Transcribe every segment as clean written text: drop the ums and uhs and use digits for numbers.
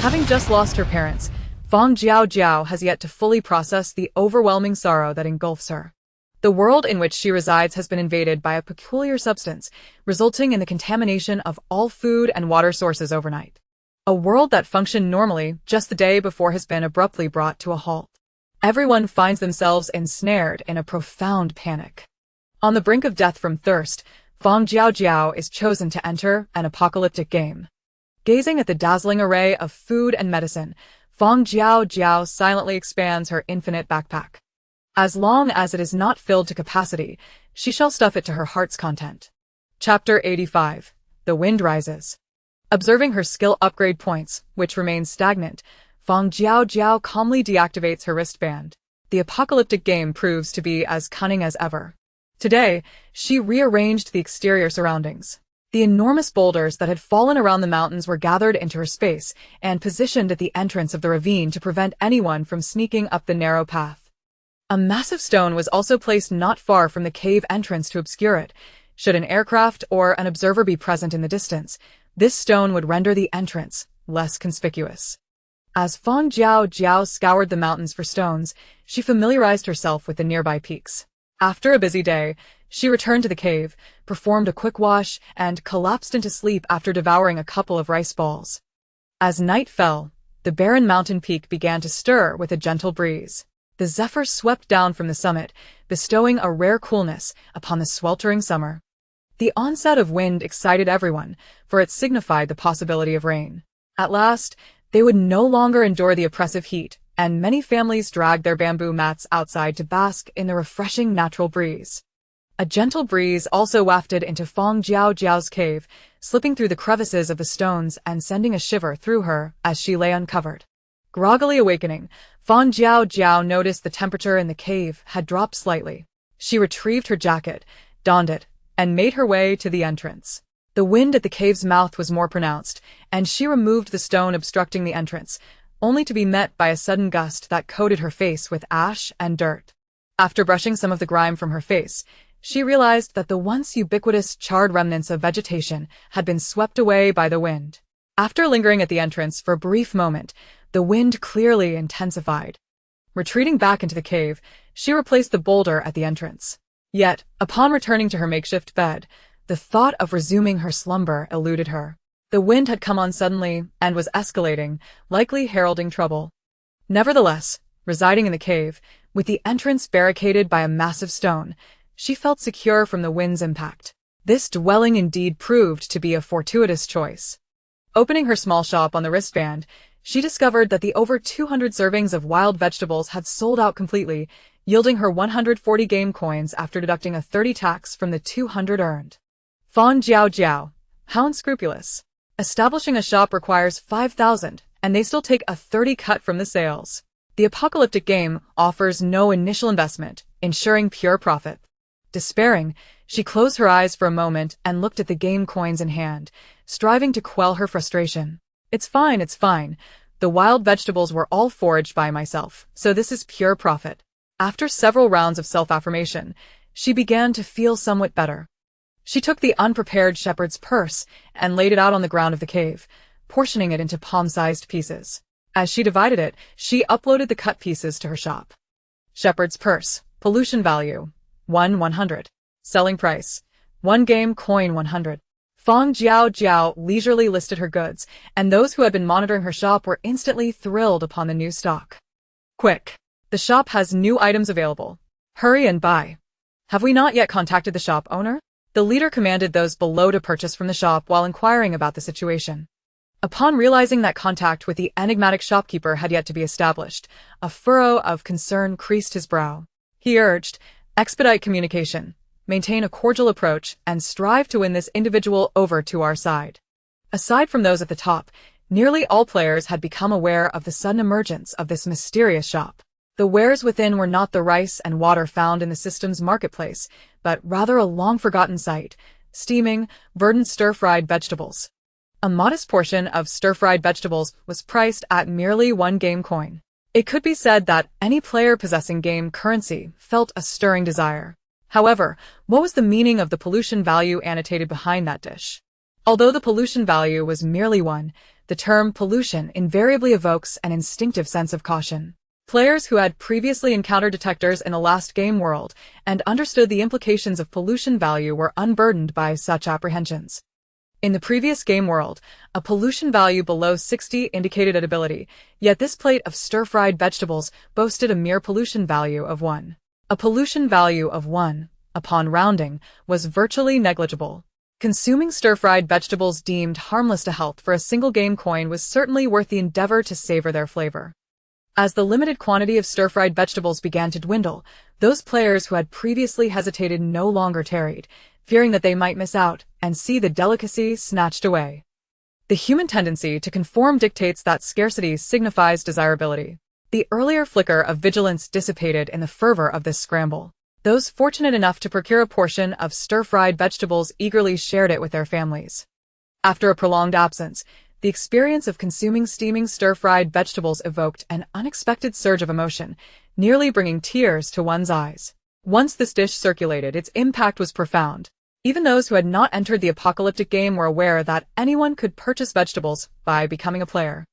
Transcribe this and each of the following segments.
Having just lost her parents, Fang Jiaojiao has yet to fully process the overwhelming sorrow that engulfs her. The world in which she resides has been invaded by a peculiar substance, resulting in the contamination of all food and water sources overnight. A world that functioned normally just the day before has been abruptly brought to a halt. Everyone finds themselves ensnared in a profound panic. On the brink of death from thirst, Fang Jiaojiao is chosen to enter an apocalyptic game. Gazing at the dazzling array of food and medicine, Fang Jiaojiao silently expands her infinite backpack. As long as it is not filled to capacity, she shall stuff it to her heart's content. Chapter 85. The Wind Rises. Observing her skill upgrade points, which remain stagnant, Fang Jiaojiao calmly deactivates her wristband. The apocalyptic game proves to be as cunning as ever. Today, she rearranged the exterior surroundings. The enormous boulders that had fallen around the mountains were gathered into her space and positioned at the entrance of the ravine to prevent anyone from sneaking up the narrow path. A massive stone was also placed not far from the cave entrance to obscure it. Should an aircraft or an observer be present in the distance, this stone would render the entrance less conspicuous. As Fang Jiaojiao scoured the mountains for stones, she familiarized herself with the nearby peaks. After a busy day, she returned to the cave, performed a quick wash, and collapsed into sleep after devouring a couple of rice balls. As night fell, the barren mountain peak began to stir with a gentle breeze. The zephyr swept down from the summit, bestowing a rare coolness upon the sweltering summer. The onset of wind excited everyone, for it signified the possibility of rain. At last, they would no longer endure the oppressive heat, and many families dragged their bamboo mats outside to bask in the refreshing natural breeze. A gentle breeze also wafted into Fang Jiaojiao's cave, slipping through the crevices of the stones and sending a shiver through her as she lay uncovered. Groggily awakening, Fang Jiaojiao noticed the temperature in the cave had dropped slightly. She retrieved her jacket, donned it, and made her way to the entrance. The wind at the cave's mouth was more pronounced, and she removed the stone obstructing the entrance, only to be met by a sudden gust that coated her face with ash and dirt. After brushing some of the grime from her face, she realized that the once ubiquitous charred remnants of vegetation had been swept away by the wind. After lingering at the entrance for a brief moment, the wind clearly intensified. Retreating back into the cave, she replaced the boulder at the entrance. Yet, upon returning to her makeshift bed, the thought of resuming her slumber eluded her. The wind had come on suddenly and was escalating, likely heralding trouble. Nevertheless, residing in the cave, with the entrance barricaded by a massive stone, she felt secure from the wind's impact. This dwelling indeed proved to be a fortuitous choice. Opening her small shop on the wristband, she discovered that the over 200 servings of wild vegetables had sold out completely, yielding her 140 game coins after deducting a 30 tax from the 200 earned. Fang Jiaojiao, how unscrupulous. Establishing a shop requires 5,000, and they still take a 30 cut from the sales. The apocalyptic game offers no initial investment, ensuring pure profit. Despairing, she closed her eyes for a moment and looked at the game coins in hand, striving to quell her frustration. It's fine. The wild vegetables were all foraged by myself, so this is pure profit. After several rounds of self-affirmation, she began to feel somewhat better. She took the unprepared shepherd's purse and laid it out on the ground of the cave, portioning it into palm-sized pieces. As she divided it, she uploaded the cut pieces to her shop. Shepherd's purse, pollution value, 100. Selling price, 1 game coin 100. Fang Jiaojiao leisurely listed her goods, and those who had been monitoring her shop were instantly thrilled upon the new stock. Quick! The shop has new items available. Hurry and buy. Have we not yet contacted the shop owner? The leader commanded those below to purchase from the shop while inquiring about the situation. Upon realizing that contact with the enigmatic shopkeeper had yet to be established, a furrow of concern creased his brow. He urged, expedite communication, maintain a cordial approach, and strive to win this individual over to our side. Aside from those at the top, nearly all players had become aware of the sudden emergence of this mysterious shop. The wares within were not the rice and water found in the system's marketplace, but rather a long-forgotten sight, steaming, verdant stir-fried vegetables. A modest portion of stir-fried vegetables was priced at merely 1 game coin. It could be said that any player possessing game currency felt a stirring desire. However, what was the meaning of the pollution value annotated behind that dish? Although the pollution value was merely 1, The term pollution invariably evokes an instinctive sense of caution. Players who had previously encountered detectors in the last game world and understood the implications of pollution value were unburdened by such apprehensions. In the previous game world, a pollution value below 60 indicated edibility, yet this plate of stir-fried vegetables boasted a mere pollution value of 1. A pollution value of 1, upon rounding, was virtually negligible. Consuming stir-fried vegetables deemed harmless to health for a single game coin was certainly worth the endeavor to savor their flavor. As the limited quantity of stir-fried vegetables began to dwindle, those players who had previously hesitated no longer tarried, fearing that they might miss out and see the delicacy snatched away. The human tendency to conform dictates that scarcity signifies desirability. The earlier flicker of vigilance dissipated in the fervor of this scramble. Those fortunate enough to procure a portion of stir-fried vegetables eagerly shared it with their families. After a prolonged absence, the experience of consuming steaming stir-fried vegetables evoked an unexpected surge of emotion, nearly bringing tears to one's eyes. Once this dish circulated, its impact was profound. Even those who had not entered the apocalyptic game were aware that anyone could purchase vegetables by becoming a player.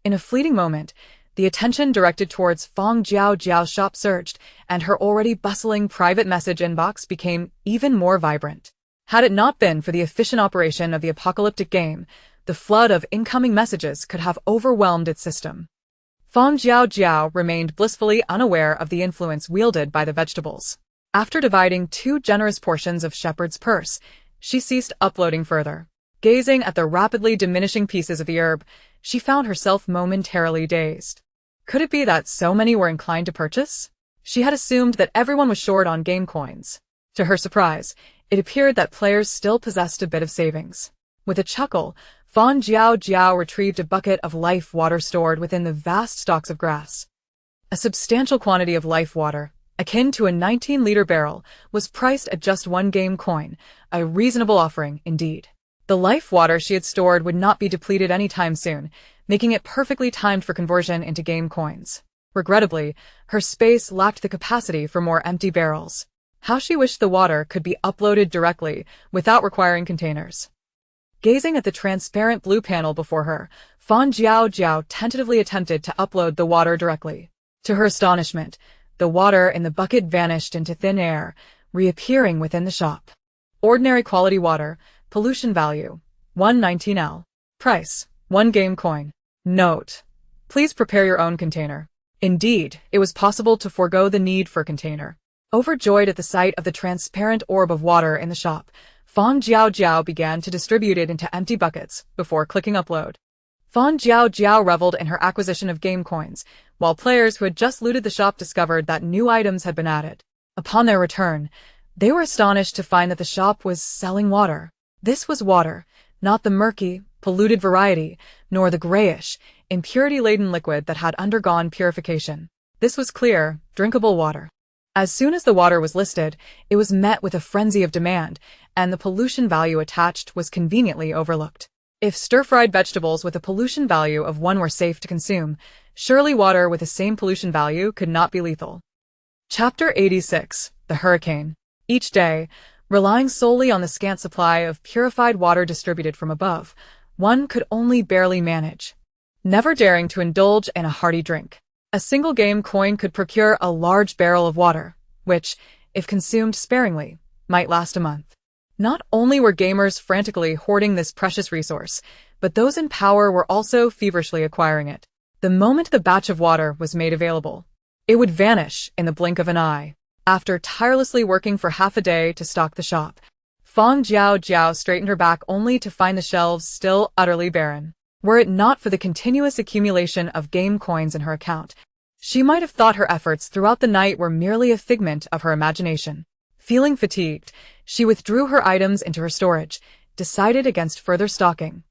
In a fleeting moment, the attention directed towards Fang Jiaojiao's shop surged, and her already bustling private message inbox became even more vibrant. Had it not been for the efficient operation of the apocalyptic game, the flood of incoming messages could have overwhelmed its system. Fang Jiaojiao remained blissfully unaware of the influence wielded by the vegetables. After dividing 2 generous portions of shepherd's purse, she ceased uploading further. Gazing at the rapidly diminishing pieces of the herb, she found herself momentarily dazed. Could it be that so many were inclined to purchase? She had assumed that everyone was short on game coins. To her surprise, it appeared that players still possessed a bit of savings. With a chuckle, Fang Jiaojiao retrieved a bucket of life water stored within the vast stalks of grass. A substantial quantity of life water, akin to a 19-liter barrel, was priced at just 1 game coin, a reasonable offering indeed. The life water she had stored would not be depleted anytime soon, making it perfectly timed for conversion into game coins. Regrettably, her space lacked the capacity for more empty barrels. How she wished the water could be uploaded directly, without requiring containers. Gazing at the transparent blue panel before her, Fang Jiaojiao tentatively attempted to upload the water directly. To her astonishment, the water in the bucket vanished into thin air, reappearing within the shop. Ordinary quality water, pollution value, 119L. Price, 1 game coin. Note: please prepare your own container. Indeed, it was possible to forego the need for a container. Overjoyed at the sight of the transparent orb of water in the shop, Fang Jiaojiao began to distribute it into empty buckets before clicking upload. Fang Jiaojiao reveled in her acquisition of game coins, while players who had just looted the shop discovered that new items had been added. Upon their return, they were astonished to find that the shop was selling water. This was water, not the murky, polluted variety, nor the grayish, impurity-laden liquid that had undergone purification. This was clear, drinkable water. As soon as the water was listed, it was met with a frenzy of demand, and the pollution value attached was conveniently overlooked. If stir-fried vegetables with a pollution value of 1 were safe to consume, surely water with the same pollution value could not be lethal. Chapter 86. The Hurricane. Each day, relying solely on the scant supply of purified water distributed from above, one could only barely manage. Never daring to indulge in a hearty drink, a single game coin could procure a large barrel of water, which, if consumed sparingly, might last a month. Not only were gamers frantically hoarding this precious resource, but those in power were also feverishly acquiring it. The moment the batch of water was made available, it would vanish in the blink of an eye. After tirelessly working for half a day to stock the shop, Fang Jiaojiao straightened her back only to find the shelves still utterly barren. Were it not for the continuous accumulation of game coins in her account, she might have thought her efforts throughout the night were merely a figment of her imagination. Feeling fatigued, she withdrew her items into her storage, decided against further stocking,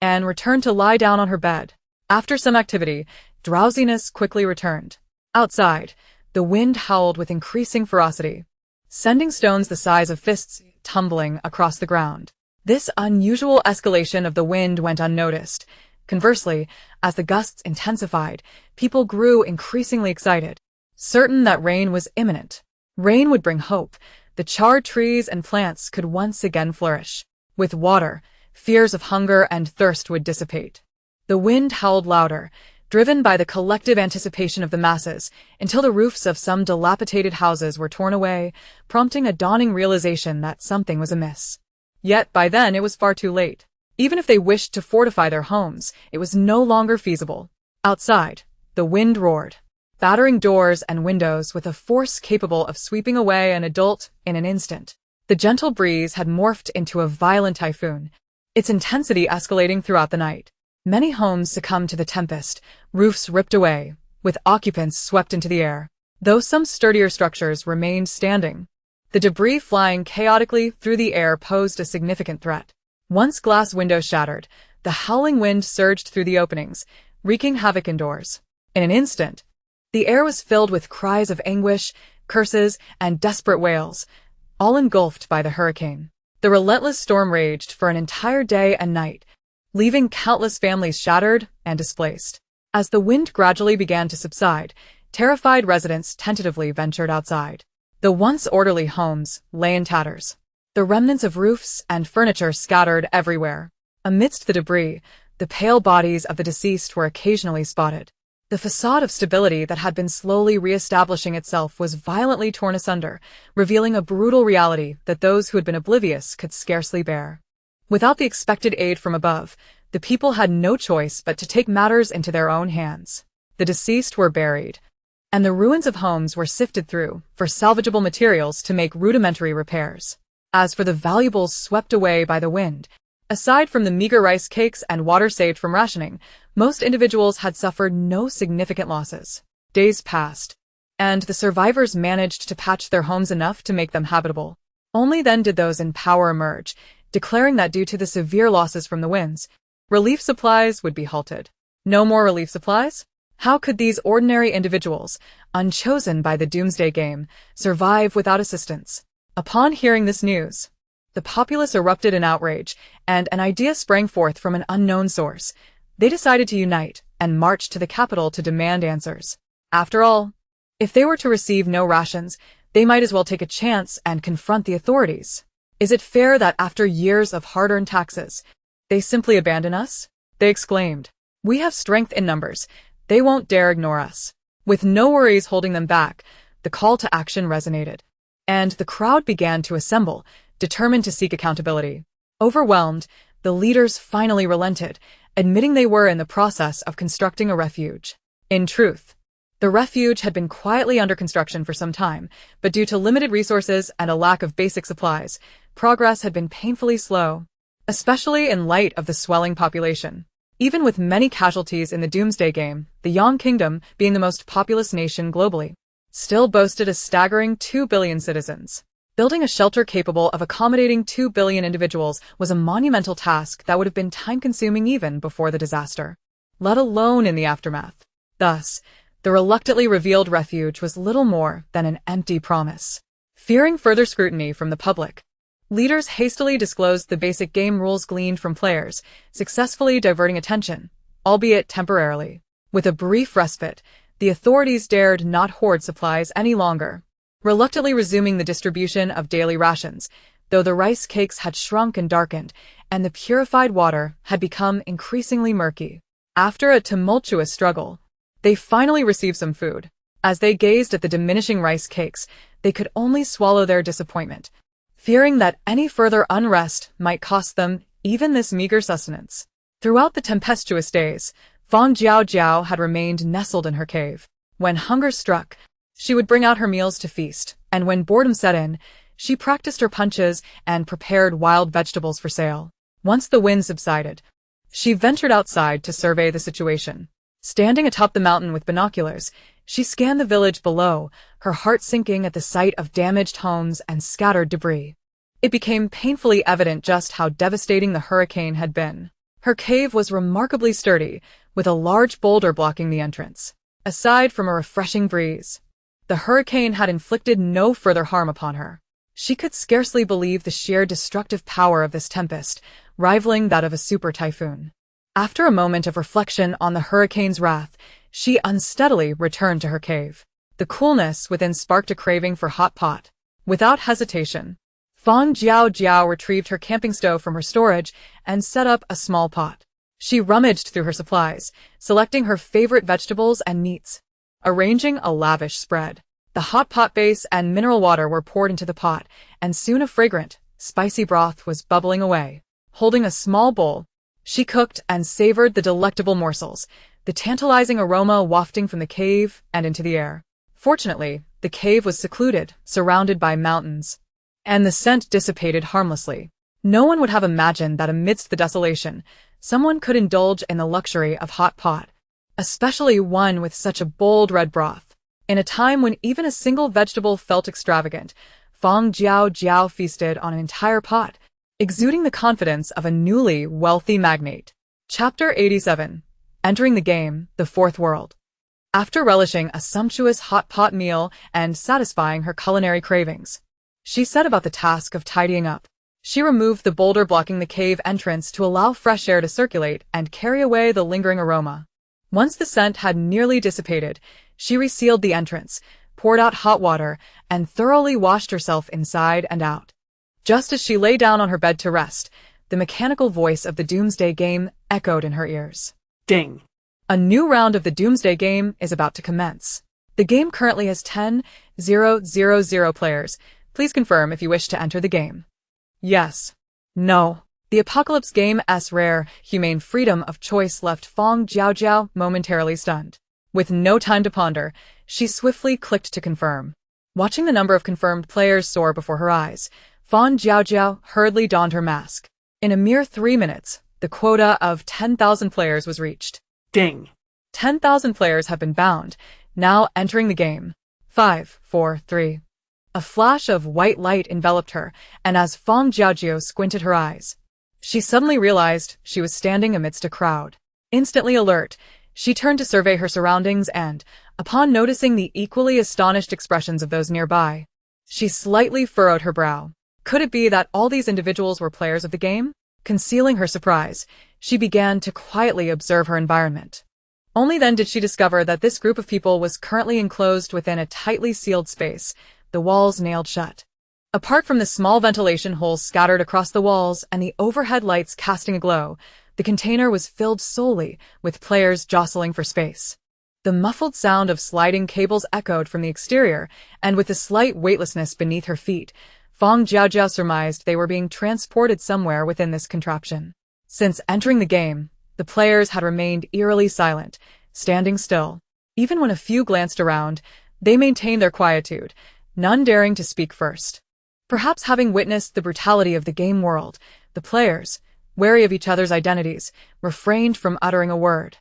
and returned to lie down on her bed. After some activity, drowsiness quickly returned. Outside, the wind howled with increasing ferocity, sending stones the size of fists tumbling across the ground. This unusual escalation of the wind went unnoticed. Conversely, as the gusts intensified, people grew increasingly excited, certain that rain was imminent. Rain would bring hope. The charred trees and plants could once again flourish. With water, fears of hunger and thirst would dissipate. The wind howled louder, driven by the collective anticipation of the masses, until the roofs of some dilapidated houses were torn away, prompting a dawning realization that something was amiss. Yet by then it was far too late. Even if they wished to fortify their homes, it was no longer feasible. Outside, the wind roared, battering doors and windows with a force capable of sweeping away an adult in an instant. The gentle breeze had morphed into a violent typhoon, its intensity escalating throughout the night. Many homes succumbed to the tempest, roofs ripped away, with occupants swept into the air, though some sturdier structures remained standing. The debris flying chaotically through the air posed a significant threat. Once glass windows shattered, the howling wind surged through the openings, wreaking havoc indoors. In an instant, the air was filled with cries of anguish, curses, and desperate wails, all engulfed by the hurricane. The relentless storm raged for an entire day and night, leaving countless families shattered and displaced. As the wind gradually began to subside, terrified residents tentatively ventured outside. The once orderly homes lay in tatters, the remnants of roofs and furniture scattered everywhere. Amidst the debris, the pale bodies of the deceased were occasionally spotted. The facade of stability that had been slowly re-establishing itself was violently torn asunder, revealing a brutal reality that those who had been oblivious could scarcely bear. Without the expected aid from above, the people had no choice but to take matters into their own hands. The deceased were buried, and the ruins of homes were sifted through for salvageable materials to make rudimentary repairs. As for the valuables swept away by the wind, aside from the meager rice cakes and water saved from rationing, most individuals had suffered no significant losses. Days passed, and the survivors managed to patch their homes enough to make them habitable. Only then did those in power emerge, declaring that due to the severe losses from the winds, relief supplies would be halted. No more relief supplies? How could these ordinary individuals, unchosen by the doomsday game, survive without assistance? Upon hearing this news, the populace erupted in outrage, and an idea sprang forth from an unknown source. They decided to unite and march to the capital to demand answers. After all, if they were to receive no rations, they might as well take a chance and confront the authorities. Is it fair that after years of hard-earned taxes, they simply abandon us? They exclaimed. We have strength in numbers. They won't dare ignore us. With no worries holding them back, the call to action resonated, and the crowd began to assemble, determined to seek accountability. Overwhelmed, the leaders finally relented, admitting they were in the process of constructing a refuge. In truth, the refuge had been quietly under construction for some time, but due to limited resources and a lack of basic supplies, progress had been painfully slow, especially in light of the swelling population. Even with many casualties in the doomsday game, the Yang Kingdom, being the most populous nation globally, still boasted a staggering 2 billion citizens. Building a shelter capable of accommodating 2 billion individuals was a monumental task that would have been time-consuming even before the disaster, let alone in the aftermath. Thus, the reluctantly revealed refuge was little more than an empty promise. Fearing further scrutiny from the public, leaders hastily disclosed the basic game rules gleaned from players, successfully diverting attention, albeit temporarily. With a brief respite, the authorities dared not hoard supplies any longer, reluctantly resuming the distribution of daily rations, though the rice cakes had shrunk and darkened, and the purified water had become increasingly murky. After a tumultuous struggle, they finally received some food. As they gazed at the diminishing rice cakes, they could only swallow their disappointment, fearing that any further unrest might cost them even this meager sustenance. Throughout the tempestuous days, Fang Jiaojiao had remained nestled in her cave. When hunger struck, she would bring out her meals to feast, and when boredom set in, she practiced her punches and prepared wild vegetables for sale. Once the wind subsided, she ventured outside to survey the situation. Standing atop the mountain with binoculars, she scanned the village below, her heart sinking at the sight of damaged homes and scattered debris. It became painfully evident just how devastating the hurricane had been. Her cave was remarkably sturdy, with a large boulder blocking the entrance. Aside from a refreshing breeze, the hurricane had inflicted no further harm upon her. She could scarcely believe the sheer destructive power of this tempest, rivaling that of a super typhoon. After a moment of reflection on the hurricane's wrath, she unsteadily returned to her cave. The coolness within sparked a craving for hot pot. Without hesitation, Fang Jiaojiao retrieved her camping stove from her storage and set up a small pot. She rummaged through her supplies, selecting her favorite vegetables and meats. Arranging a lavish spread, the hot pot base and mineral water were poured into the pot, and soon a fragrant, spicy broth was bubbling away. Holding a small bowl, she cooked and savored the delectable morsels, the tantalizing aroma wafting from the cave and into the air. Fortunately, the cave was secluded, surrounded by mountains, and the scent dissipated harmlessly. No one would have imagined that amidst the desolation, someone could indulge in the luxury of hot pot, especially one with such a bold red broth. In a time when even a single vegetable felt extravagant, Fang Jiaojiao feasted on an entire pot, exuding the confidence of a newly wealthy magnate. Chapter 87. Entering the game, the Fourth World. After relishing a sumptuous hot pot meal and satisfying her culinary cravings, she set about the task of tidying up. She removed the boulder blocking the cave entrance to allow fresh air to circulate and carry away the lingering aroma. Once the scent had nearly dissipated, she resealed the entrance, poured out hot water, and thoroughly washed herself inside and out. Just as she lay down on her bed to rest, the mechanical voice of the Doomsday Game echoed in her ears. Ding! A new round of the Doomsday Game is about to commence. The game currently has 10,000 players. Please confirm if you wish to enter the game. Yes. No. The Apocalypse Game's rare, humane freedom of choice left Fang Jiaojiao momentarily stunned. With no time to ponder, she swiftly clicked to confirm. Watching the number of confirmed players soar before her eyes, Fang Jiaojiao hurriedly donned her mask. In a mere 3 minutes, the quota of 10,000 players was reached. Ding! 10,000 players have been bound, now entering the game. 5, 4, 3. A flash of white light enveloped her, and as Fang Jiaojiao squinted her eyes, she suddenly realized she was standing amidst a crowd. Instantly alert, she turned to survey her surroundings and, upon noticing the equally astonished expressions of those nearby, she slightly furrowed her brow. Could it be that all these individuals were players of the game? Concealing her surprise, she began to quietly observe her environment. Only then did she discover that this group of people was currently enclosed within a tightly sealed space, the walls nailed shut. Apart from the small ventilation holes scattered across the walls and the overhead lights casting a glow, the container was filled solely with players jostling for space. The muffled sound of sliding cables echoed from the exterior, and with the slight weightlessness beneath her feet, Fang Jiaojiao surmised they were being transported somewhere within this contraption. Since entering the game, the players had remained eerily silent, standing still. Even when a few glanced around, they maintained their quietude, none daring to speak first. Perhaps having witnessed the brutality of the game world, the players, wary of each other's identities, refrained from uttering a word.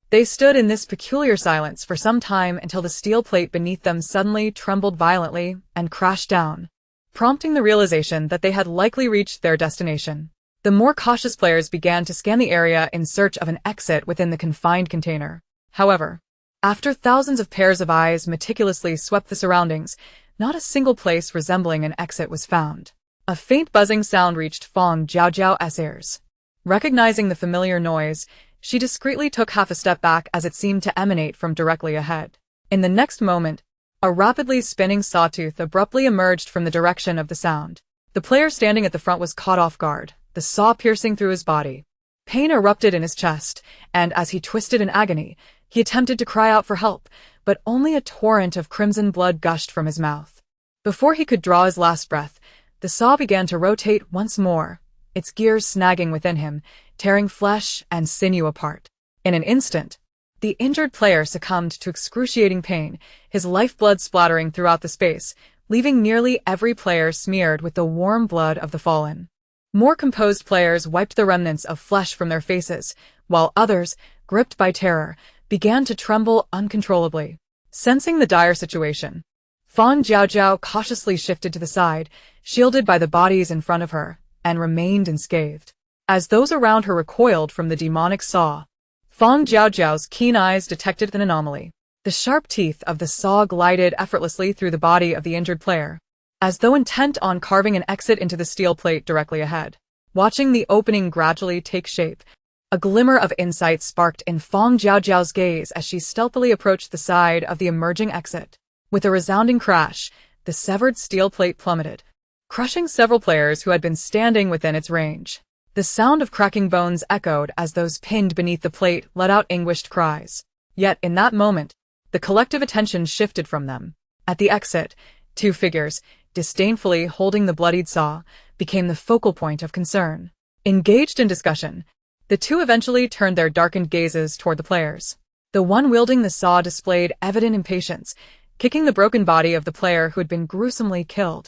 They stood in this peculiar silence for some time until the steel plate beneath them suddenly trembled violently and crashed down, prompting the realization that they had likely reached their destination. The more cautious players began to scan the area in search of an exit within the confined container. However, after thousands of pairs of eyes meticulously swept the surroundings, not a single place resembling an exit was found. A faint buzzing sound reached Fang Jiaojiao's ears. Recognizing the familiar noise, she discreetly took half a step back as it seemed to emanate from directly ahead. In the next moment, a rapidly spinning sawtooth abruptly emerged from the direction of the sound. The player standing at the front was caught off guard, the saw piercing through his body. Pain erupted in his chest, and as he twisted in agony, he attempted to cry out for help, but only a torrent of crimson blood gushed from his mouth. Before he could draw his last breath, the saw began to rotate once more, its gears snagging within him, tearing flesh and sinew apart. In an instant, the injured player succumbed to excruciating pain, his lifeblood splattering throughout the space, leaving nearly every player smeared with the warm blood of the fallen. More composed players wiped the remnants of flesh from their faces, while others, gripped by terror, began to tremble uncontrollably. Sensing the dire situation, Fang Jiaojiao cautiously shifted to the side, shielded by the bodies in front of her, and remained unscathed. As those around her recoiled from the demonic saw, Fang Jiaojiao's keen eyes detected an anomaly. The sharp teeth of the saw glided effortlessly through the body of the injured player, as though intent on carving an exit into the steel plate directly ahead. Watching the opening gradually take shape, a glimmer of insight sparked in Fang Jiaojiao's gaze as she stealthily approached the side of the emerging exit. With a resounding crash, the severed steel plate plummeted, crushing several players who had been standing within its range. The sound of cracking bones echoed as those pinned beneath the plate let out anguished cries. Yet, in that moment, the collective attention shifted from them. At the exit, two figures, disdainfully holding the bloodied saw, became the focal point of concern. Engaged in discussion, the two eventually turned their darkened gazes toward the players. The one wielding the saw displayed evident impatience, kicking the broken body of the player who had been gruesomely killed,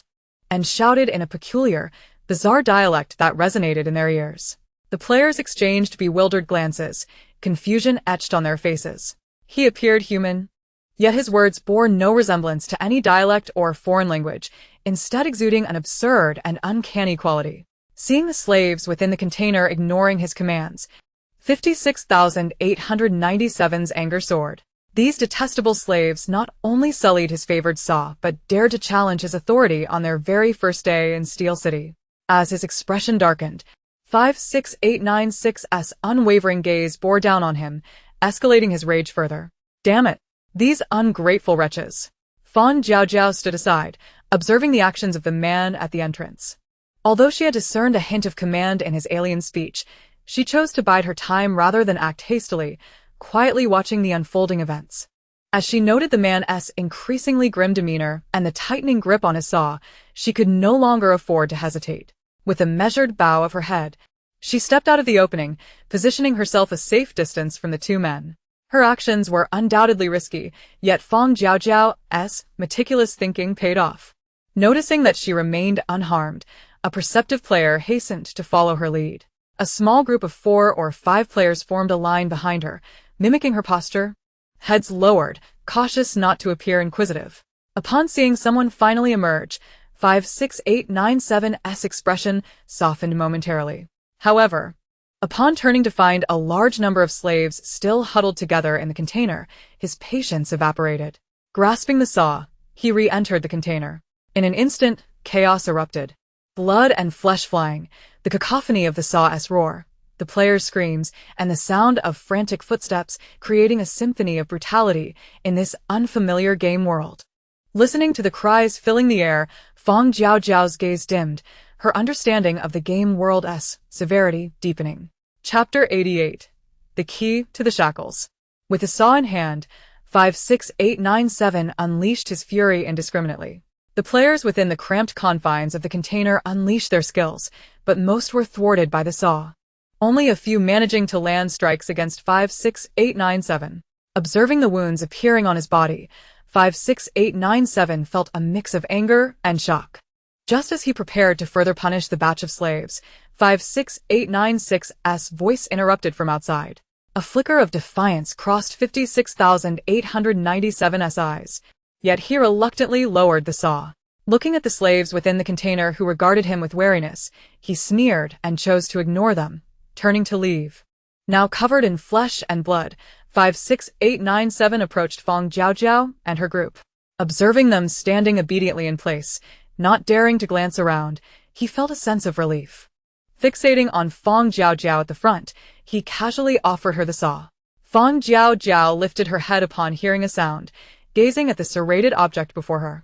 and shouted in a peculiar, bizarre dialect that resonated in their ears. The players exchanged bewildered glances, confusion etched on their faces. He appeared human, yet his words bore no resemblance to any dialect or foreign language, instead exuding an absurd and uncanny quality. Seeing the slaves within the container ignoring his commands, 56,897's anger soared. These detestable slaves not only sullied his favored saw, but dared to challenge his authority on their very first day in Steel City. As his expression darkened, 56896's unwavering gaze bore down on him, escalating his rage further. Damn it! These ungrateful wretches! Fang Jiaojiao stood aside, observing the actions of the man at the entrance. Although she had discerned a hint of command in his alien speech, she chose to bide her time rather than act hastily, quietly watching the unfolding events. As she noted the man's increasingly grim demeanor and the tightening grip on his saw, she could no longer afford to hesitate. With a measured bow of her head, she stepped out of the opening, positioning herself a safe distance from the two men. Her actions were undoubtedly risky, yet Fang Jiaojiao's meticulous thinking paid off. Noticing that she remained unharmed, a perceptive player hastened to follow her lead. A small group of 4 or 5 players formed a line behind her, mimicking her posture, heads lowered, cautious not to appear inquisitive. Upon seeing someone finally emerge, 56897's expression softened momentarily. However, upon turning to find a large number of slaves still huddled together in the container, his patience evaporated. Grasping the saw, he re-entered the container. In an instant, chaos erupted. Blood and flesh flying, the cacophony of the saw's roar, the players' screams, and the sound of frantic footsteps creating a symphony of brutality in this unfamiliar game world. Listening to the cries filling the air, Fang Jiaojiao's gaze dimmed, her understanding of the game world's severity deepening. Chapter 88. The Key to the Shackles. With a saw in hand, 56897 unleashed his fury indiscriminately. The players within the cramped confines of the container unleashed their skills, but most were thwarted by the saw. Only a few managing to land strikes against 56897. Observing the wounds appearing on his body, 56897 felt a mix of anger and shock. Just as he prepared to further punish the batch of slaves, 56896's voice interrupted from outside. A flicker of defiance crossed 56,897's eyes. Yet he reluctantly lowered the saw. Looking at the slaves within the container who regarded him with wariness, he sneered and chose to ignore them, turning to leave. Now covered in flesh and blood, 56897 approached Fang Jiaojiao and her group. Observing them standing obediently in place, not daring to glance around, he felt a sense of relief. Fixating on Fang Jiaojiao at the front, he casually offered her the saw. Fang Jiaojiao lifted her head upon hearing a sound, gazing at the serrated object before her,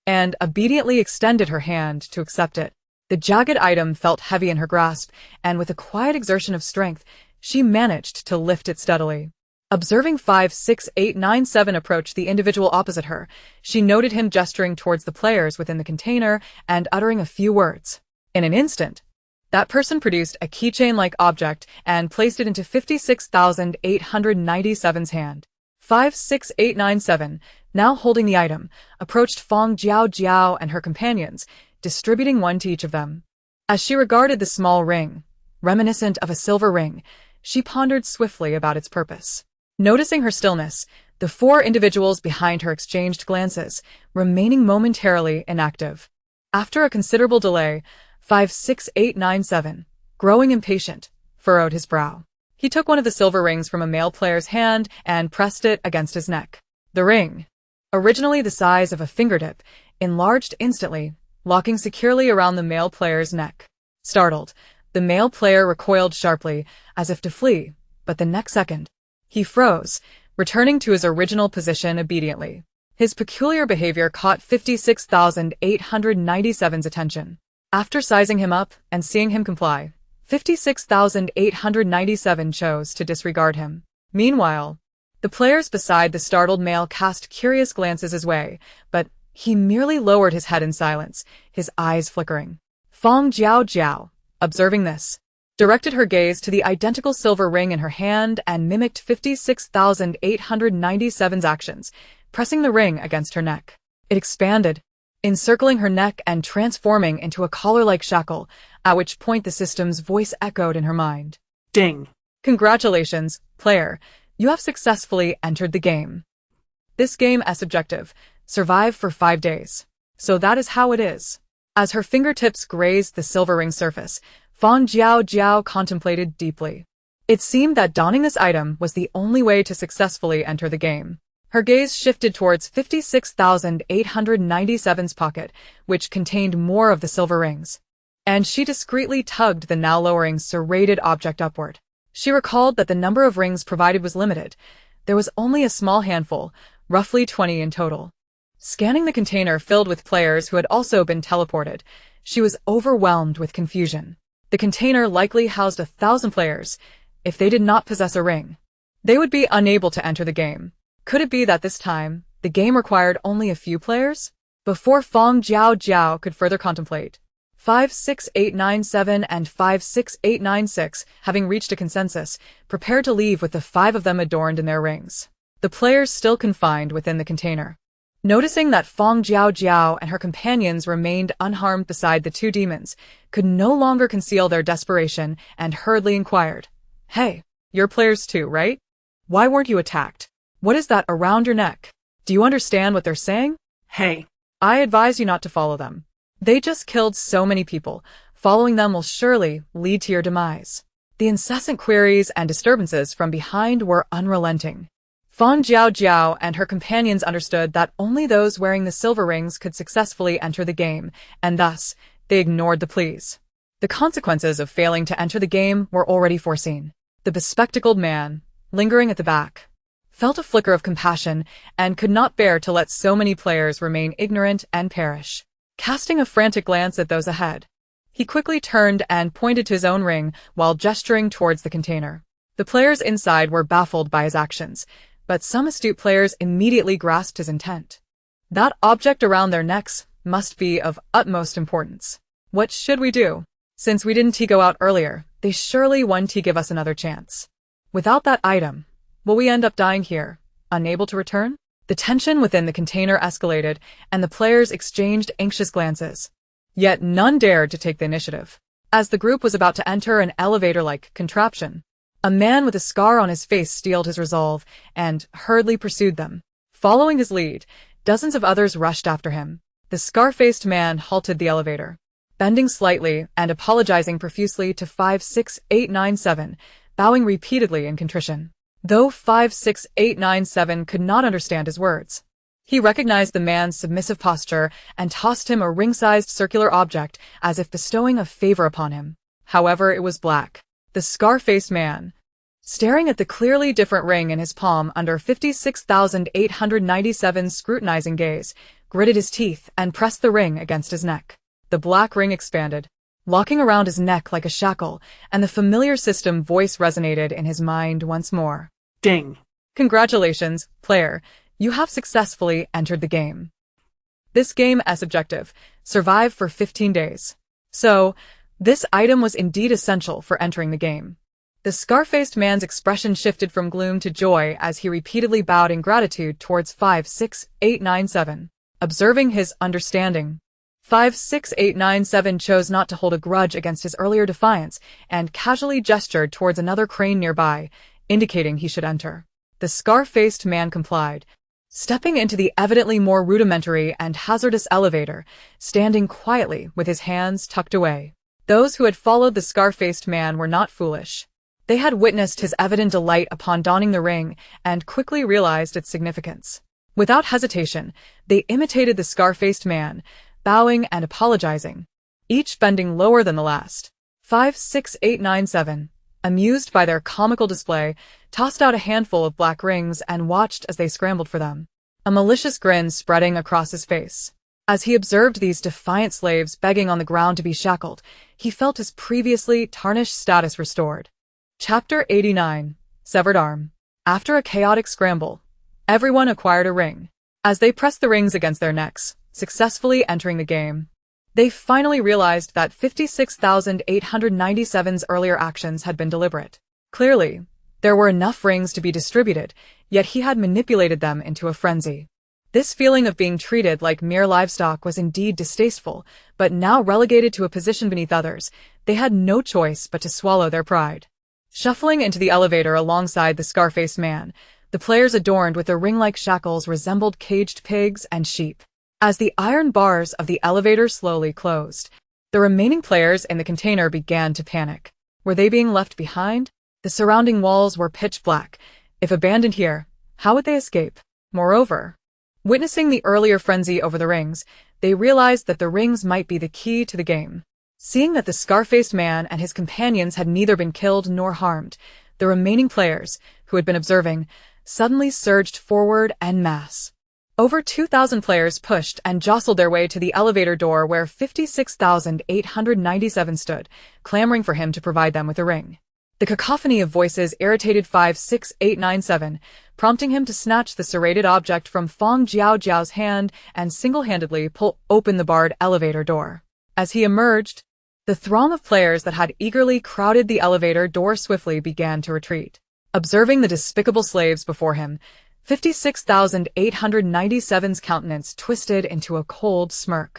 and obediently extended her hand to accept it. The jagged item felt heavy in her grasp, and with a quiet exertion of strength, she managed to lift it steadily. Observing 56897 approach the individual opposite her, she noted him gesturing towards the players within the container and uttering a few words. In an instant, that person produced a keychain-like object and placed it into 56,897's hand. 56897, now holding the item, approached Fang Jiaojiao and her companions, distributing one to each of them. As she regarded the small ring, reminiscent of a silver ring, she pondered swiftly about its purpose. Noticing her stillness, the 4 individuals behind her exchanged glances, remaining momentarily inactive. After a considerable delay, 56897, growing impatient, furrowed his brow. He took one of the silver rings from a male player's hand and pressed it against his neck. The ring, originally the size of a fingertip, enlarged instantly, locking securely around the male player's neck. Startled, the male player recoiled sharply, as if to flee, but the next second, he froze, returning to his original position obediently. His peculiar behavior caught 56,897's attention. After sizing him up and seeing him comply, 56,897 chose to disregard him. Meanwhile, the players beside the startled male cast curious glances his way, but he merely lowered his head in silence, his eyes flickering. Fang Jiaojiao, observing this, directed her gaze to the identical silver ring in her hand and mimicked 56,897's actions, pressing the ring against her neck. It expanded, encircling her neck and transforming into a collar-like shackle, at which point the system's voice echoed in her mind. Ding! Congratulations, player. You have successfully entered the game. This game is objective. Survive for 5 days. So that is how it is. As her fingertips grazed the silver ring surface, Fang Jiaojiao contemplated deeply. It seemed that donning this item was the only way to successfully enter the game. Her gaze shifted towards 56,897's pocket, which contained more of the silver rings, and she discreetly tugged the now lowering serrated object upward. She recalled that the number of rings provided was limited. There was only a small handful, roughly 20 in total. Scanning the container filled with players who had also been teleported, she was overwhelmed with confusion. The container likely housed 1,000 players. If they did not possess a ring, they would be unable to enter the game. Could it be that this time, the game required only a few players? Before Fang Jiaojiao could further contemplate, 56897 and 56896, having reached a consensus, prepared to leave with the 5 of them adorned in their rings. The players still confined within the container. Noticing that Fang Jiaojiao and her companions remained unharmed beside the 2 demons, could no longer conceal their desperation and hurriedly inquired, "Hey, you're players too, right? Why weren't you attacked? What is that around your neck? Do you understand what they're saying? Hey, I advise you not to follow them. They just killed so many people. Following them will surely lead to your demise." The incessant queries and disturbances from behind were unrelenting. Fang Jiaojiao and her companions understood that only those wearing the silver rings could successfully enter the game, and thus, they ignored the pleas. The consequences of failing to enter the game were already foreseen. The bespectacled man, lingering at the back, felt a flicker of compassion and could not bear to let so many players remain ignorant and perish. Casting a frantic glance at those ahead, he quickly turned and pointed to his own ring while gesturing towards the container. The players inside were baffled by his actions, but some astute players immediately grasped his intent. That object around their necks must be of utmost importance. What should we do? Since we didn't go out earlier, they surely want to give us another chance. Without that item, will we end up dying here, unable to return? The tension within the container escalated, and the players exchanged anxious glances. Yet none dared to take the initiative. As the group was about to enter an elevator-like contraption, a man with a scar on his face steeled his resolve and hurriedly pursued them. Following his lead, dozens of others rushed after him. The scar-faced man halted the elevator, bending slightly and apologizing profusely to 56897, bowing repeatedly in contrition. Though 56897 could not understand his words, he recognized the man's submissive posture and tossed him a ring-sized circular object as if bestowing a favor upon him. However, it was black. The scar-faced man, staring at the clearly different ring in his palm under 56,897's scrutinizing gaze, gritted his teeth and pressed the ring against his neck. The black ring expanded, locking around his neck like a shackle, and the familiar system voice resonated in his mind once more. Ding! Congratulations, player. You have successfully entered the game. This game is objective. Survive for 15 days. So, this item was indeed essential for entering the game. The scar-faced man's expression shifted from gloom to joy as he repeatedly bowed in gratitude towards 56897. Observing his understanding, 56897 chose not to hold a grudge against his earlier defiance and casually gestured towards another crane nearby, indicating he should enter. The scar-faced man complied, stepping into the evidently more rudimentary and hazardous elevator, standing quietly with his hands tucked away. Those who had followed the scar-faced man were not foolish. They had witnessed his evident delight upon donning the ring and quickly realized its significance. Without hesitation, they imitated the scar-faced man, bowing and apologizing, each bending lower than the last. 56897, amused by their comical display, tossed out a handful of black rings and watched as they scrambled for them, a malicious grin spreading across his face. As he observed these defiant slaves begging on the ground to be shackled, he felt his previously tarnished status restored. Chapter 89. Severed Arm. After a chaotic scramble, everyone acquired a ring. As they pressed the rings against their necks, successfully entering the game, they finally realized that 56,897's earlier actions had been deliberate. Clearly, there were enough rings to be distributed, yet he had manipulated them into a frenzy. This feeling of being treated like mere livestock was indeed distasteful, but now relegated to a position beneath others, they had no choice but to swallow their pride. Shuffling into the elevator alongside the scar-faced man, the players adorned with their ring-like shackles resembled caged pigs and sheep. As the iron bars of the elevator slowly closed, the remaining players in the container began to panic. Were they being left behind? The surrounding walls were pitch black. If abandoned here, how would they escape? Moreover, witnessing the earlier frenzy over the rings, they realized that the rings might be the key to the game. Seeing that the scar-faced man and his companions had neither been killed nor harmed, the remaining players, who had been observing, suddenly surged forward en masse. Over 2,000 players pushed and jostled their way to the elevator door where 56,897 stood, clamoring for him to provide them with a ring. The cacophony of voices irritated 56897, prompting him to snatch the serrated object from Fang Jiaojiao's hand and single-handedly pull open the barred elevator door. As he emerged, the throng of players that had eagerly crowded the elevator door swiftly began to retreat. Observing the despicable slaves before him, 56,897's countenance twisted into a cold smirk.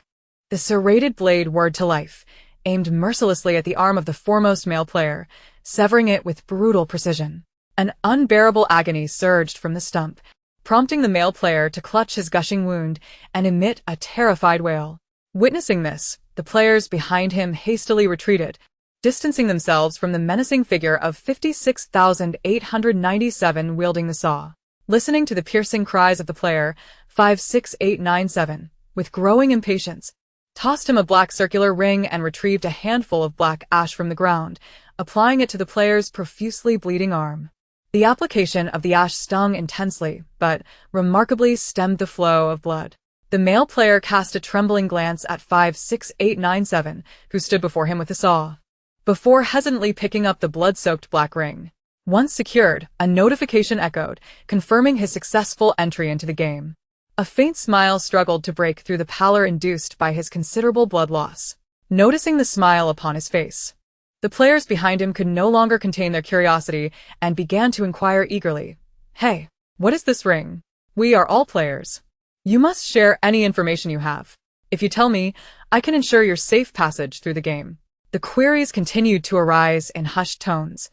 The serrated blade whirred to life, aimed mercilessly at the arm of the foremost male player, severing it with brutal precision. An unbearable agony surged from the stump, prompting the male player to clutch his gushing wound and emit a terrified wail. Witnessing this, the players behind him hastily retreated, distancing themselves from the menacing figure of 56,897 wielding the saw. Listening to the piercing cries of the player, 56897, with growing impatience, tossed him a black circular ring and retrieved a handful of black ash from the ground, applying it to the player's profusely bleeding arm. The application of the ash stung intensely, but remarkably stemmed the flow of blood. The male player cast a trembling glance at 56897, who stood before him with a saw, before hesitantly picking up the blood-soaked black ring. Once secured, a notification echoed, confirming his successful entry into the game. A faint smile struggled to break through the pallor induced by his considerable blood loss. Noticing the smile upon his face, the players behind him could no longer contain their curiosity and began to inquire eagerly. "Hey, what is this ring? We are all players. You must share any information you have. If you tell me, I can ensure your safe passage through the game." The queries continued to arise in hushed tones,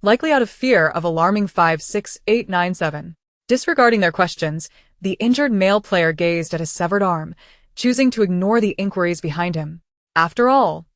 likely out of fear of alarming 56897. Disregarding their questions, the injured male player gazed at his severed arm, choosing to ignore the inquiries behind him. After all,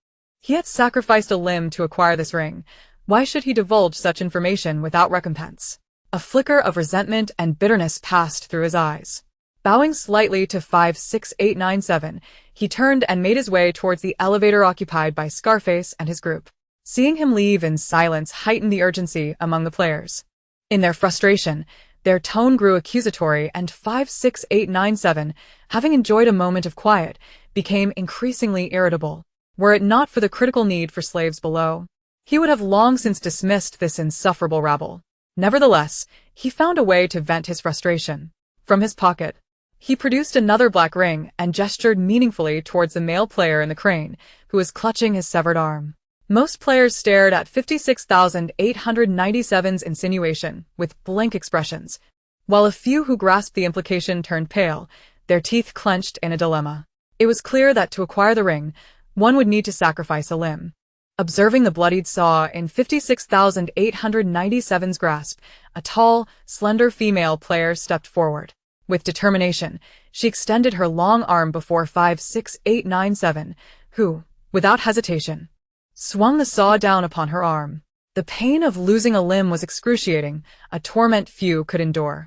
he had sacrificed a limb to acquire this ring. Why should he divulge such information without recompense? A flicker of resentment and bitterness passed through his eyes. Bowing slightly to 56897, he turned and made his way towards the elevator occupied by Scarface and his group. Seeing him leave in silence heightened the urgency among the players. In their frustration, their tone grew accusatory, and 56897, having enjoyed a moment of quiet, became increasingly irritable. Were it not for the critical need for slaves below, he would have long since dismissed this insufferable rabble. Nevertheless, he found a way to vent his frustration. From his pocket, he produced another black ring and gestured meaningfully towards the male player in the crane, who was clutching his severed arm. Most players stared at 56,897's insinuation with blank expressions, while a few who grasped the implication turned pale, their teeth clenched in a dilemma. It was clear that to acquire the ring, one would need to sacrifice a limb. Observing the bloodied saw in 56,897's grasp, a tall, slender female player stepped forward. With determination, she extended her long arm before 56897, who, without hesitation, swung the saw down upon her arm. The pain of losing a limb was excruciating, a torment few could endure.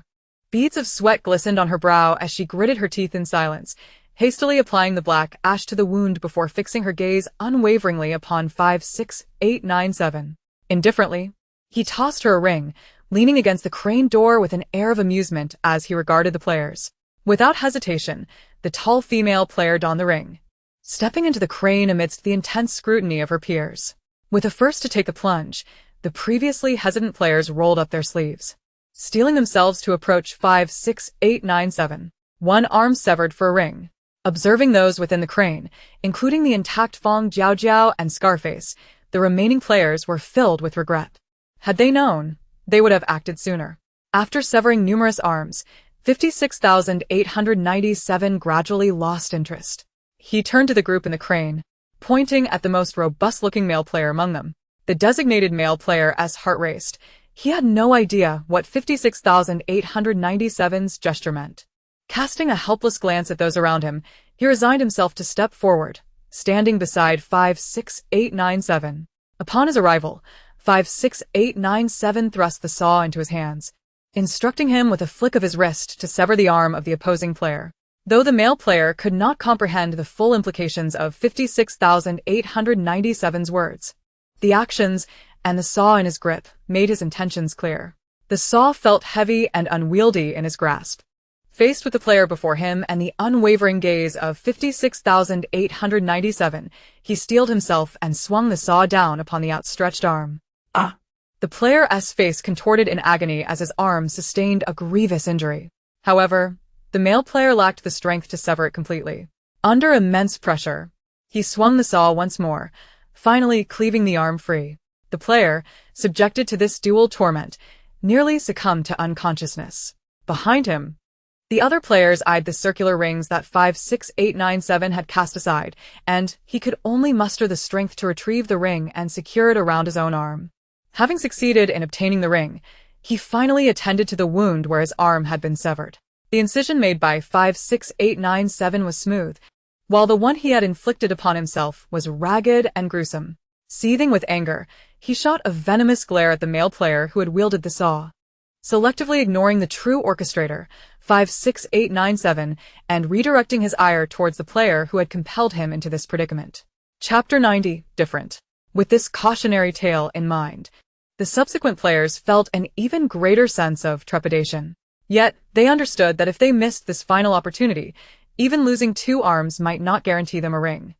Beads of sweat glistened on her brow as she gritted her teeth in silence, hastily applying the black ash to the wound before fixing her gaze unwaveringly upon 56897. Indifferently, he tossed her a ring, leaning against the crane door with an air of amusement as he regarded the players. Without hesitation, the tall female player donned the ring, stepping into the crane amidst the intense scrutiny of her peers. With a first to take the plunge, the previously hesitant players rolled up their sleeves, steeling themselves to approach 5, 6, 8, 9, 7, one arm severed for a ring. Observing those within the crane, including the intact Fang Jiaojiao and Scarface, the remaining players were filled with regret. Had they known, they would have acted sooner. After severing numerous arms, 56,897 gradually lost interest. He turned to the group in the crane, pointing at the most robust-looking male player among them. The designated male player as heart raced. He had no idea what 56,897's gesture meant. Casting a helpless glance at those around him, he resigned himself to step forward, standing beside 56897. Upon his arrival, 56897 thrust the saw into his hands, instructing him with a flick of his wrist to sever the arm of the opposing player. Though the male player could not comprehend the full implications of 56,897's words, the actions and the saw in his grip made his intentions clear. The saw felt heavy and unwieldy in his grasp. Faced with the player before him and the unwavering gaze of 56,897, he steeled himself and swung the saw down upon the outstretched arm. Ah! The player's face contorted in agony as his arm sustained a grievous injury. However, the male player lacked the strength to sever it completely. Under immense pressure, he swung the saw once more, finally cleaving the arm free. The player, subjected to this dual torment, nearly succumbed to unconsciousness. Behind him, the other players eyed the circular rings that 56897 had cast aside, and he could only muster the strength to retrieve the ring and secure it around his own arm. Having succeeded in obtaining the ring, he finally attended to the wound where his arm had been severed. The incision made by 56897 was smooth, while the one he had inflicted upon himself was ragged and gruesome. Seething with anger, he shot a venomous glare at the male player who had wielded the saw, selectively ignoring the true orchestrator, 56897, and redirecting his ire towards the player who had compelled him into this predicament. Chapter 90, Different. With this cautionary tale in mind, the subsequent players felt an even greater sense of trepidation. Yet, they understood that if they missed this final opportunity, even losing 2 arms might not guarantee them a ring.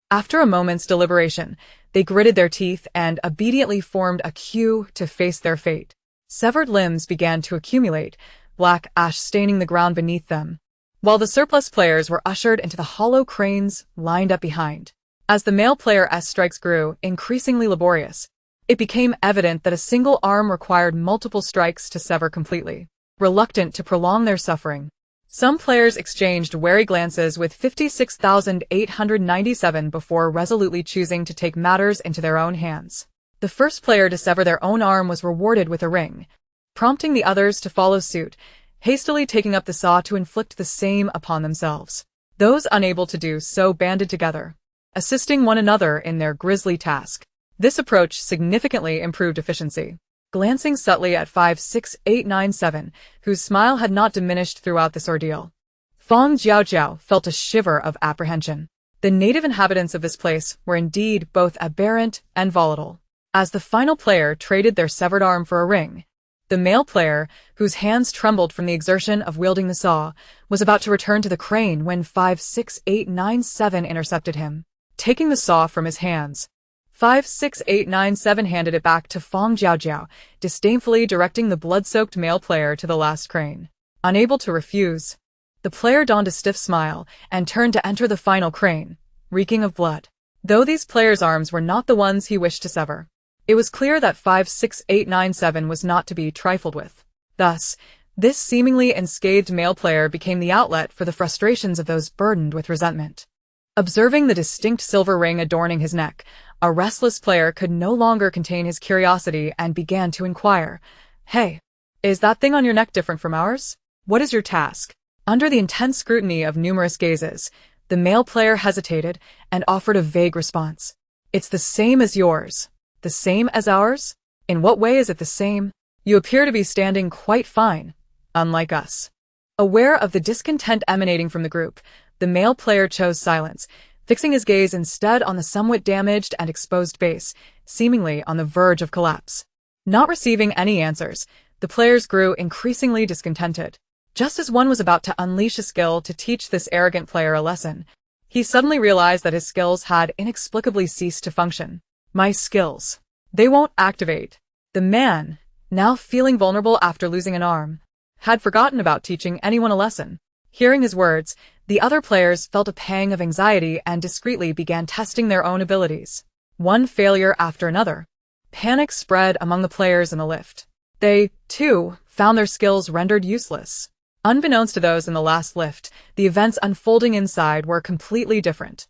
After a moment's deliberation, they gritted their teeth and obediently formed a queue to face their fate. Severed limbs began to accumulate, black ash staining the ground beneath them, while the surplus players were ushered into the hollow cranes lined up behind. As the male player's strikes grew increasingly laborious, it became evident that a single arm required multiple strikes to sever completely. Reluctant to prolong their suffering, some players exchanged wary glances with 56,897 before resolutely choosing to take matters into their own hands. The first player to sever their own arm was rewarded with a ring, prompting the others to follow suit, hastily taking up the saw to inflict the same upon themselves. Those unable to do so banded together, assisting one another in their grisly task. This approach significantly improved efficiency. Glancing subtly at 56897, whose smile had not diminished throughout this ordeal, Fang Jiaojiao felt a shiver of apprehension. The native inhabitants of this place were indeed both aberrant and volatile. As the final player traded their severed arm for a ring, the male player, whose hands trembled from the exertion of wielding the saw, was about to return to the crane when 56897 intercepted him. Taking the saw from his hands, 56897 handed it back to Fang Jiaojiao, disdainfully directing the blood-soaked male player to the last crane. Unable to refuse, the player donned a stiff smile and turned to enter the final crane, reeking of blood. Though these players' arms were not the ones he wished to sever, it was clear that 56897 was not to be trifled with. Thus, this seemingly unscathed male player became the outlet for the frustrations of those burdened with resentment. Observing the distinct silver ring adorning his neck, a restless player could no longer contain his curiosity and began to inquire, "Hey, is that thing on your neck different from ours? What is your task?" Under the intense scrutiny of numerous gazes, the male player hesitated and offered a vague response. "It's the same as yours." "The same as ours? In what way is it the same? You appear to be standing quite fine, unlike us." Aware of the discontent emanating from the group, the male player chose silence, fixing his gaze instead on the somewhat damaged and exposed base, seemingly on the verge of collapse. Not receiving any answers, the players grew increasingly discontented. Just as one was about to unleash a skill to teach this arrogant player a lesson, he suddenly realized that his skills had inexplicably ceased to function. My skills. They won't activate. The man, now feeling vulnerable after losing an arm, had forgotten about teaching anyone a lesson. Hearing his words, the other players felt a pang of anxiety and discreetly began testing their own abilities. One failure after another. Panic spread among the players in the lift. They, too, found their skills rendered useless. Unbeknownst to those in the last lift, the events unfolding inside were completely different.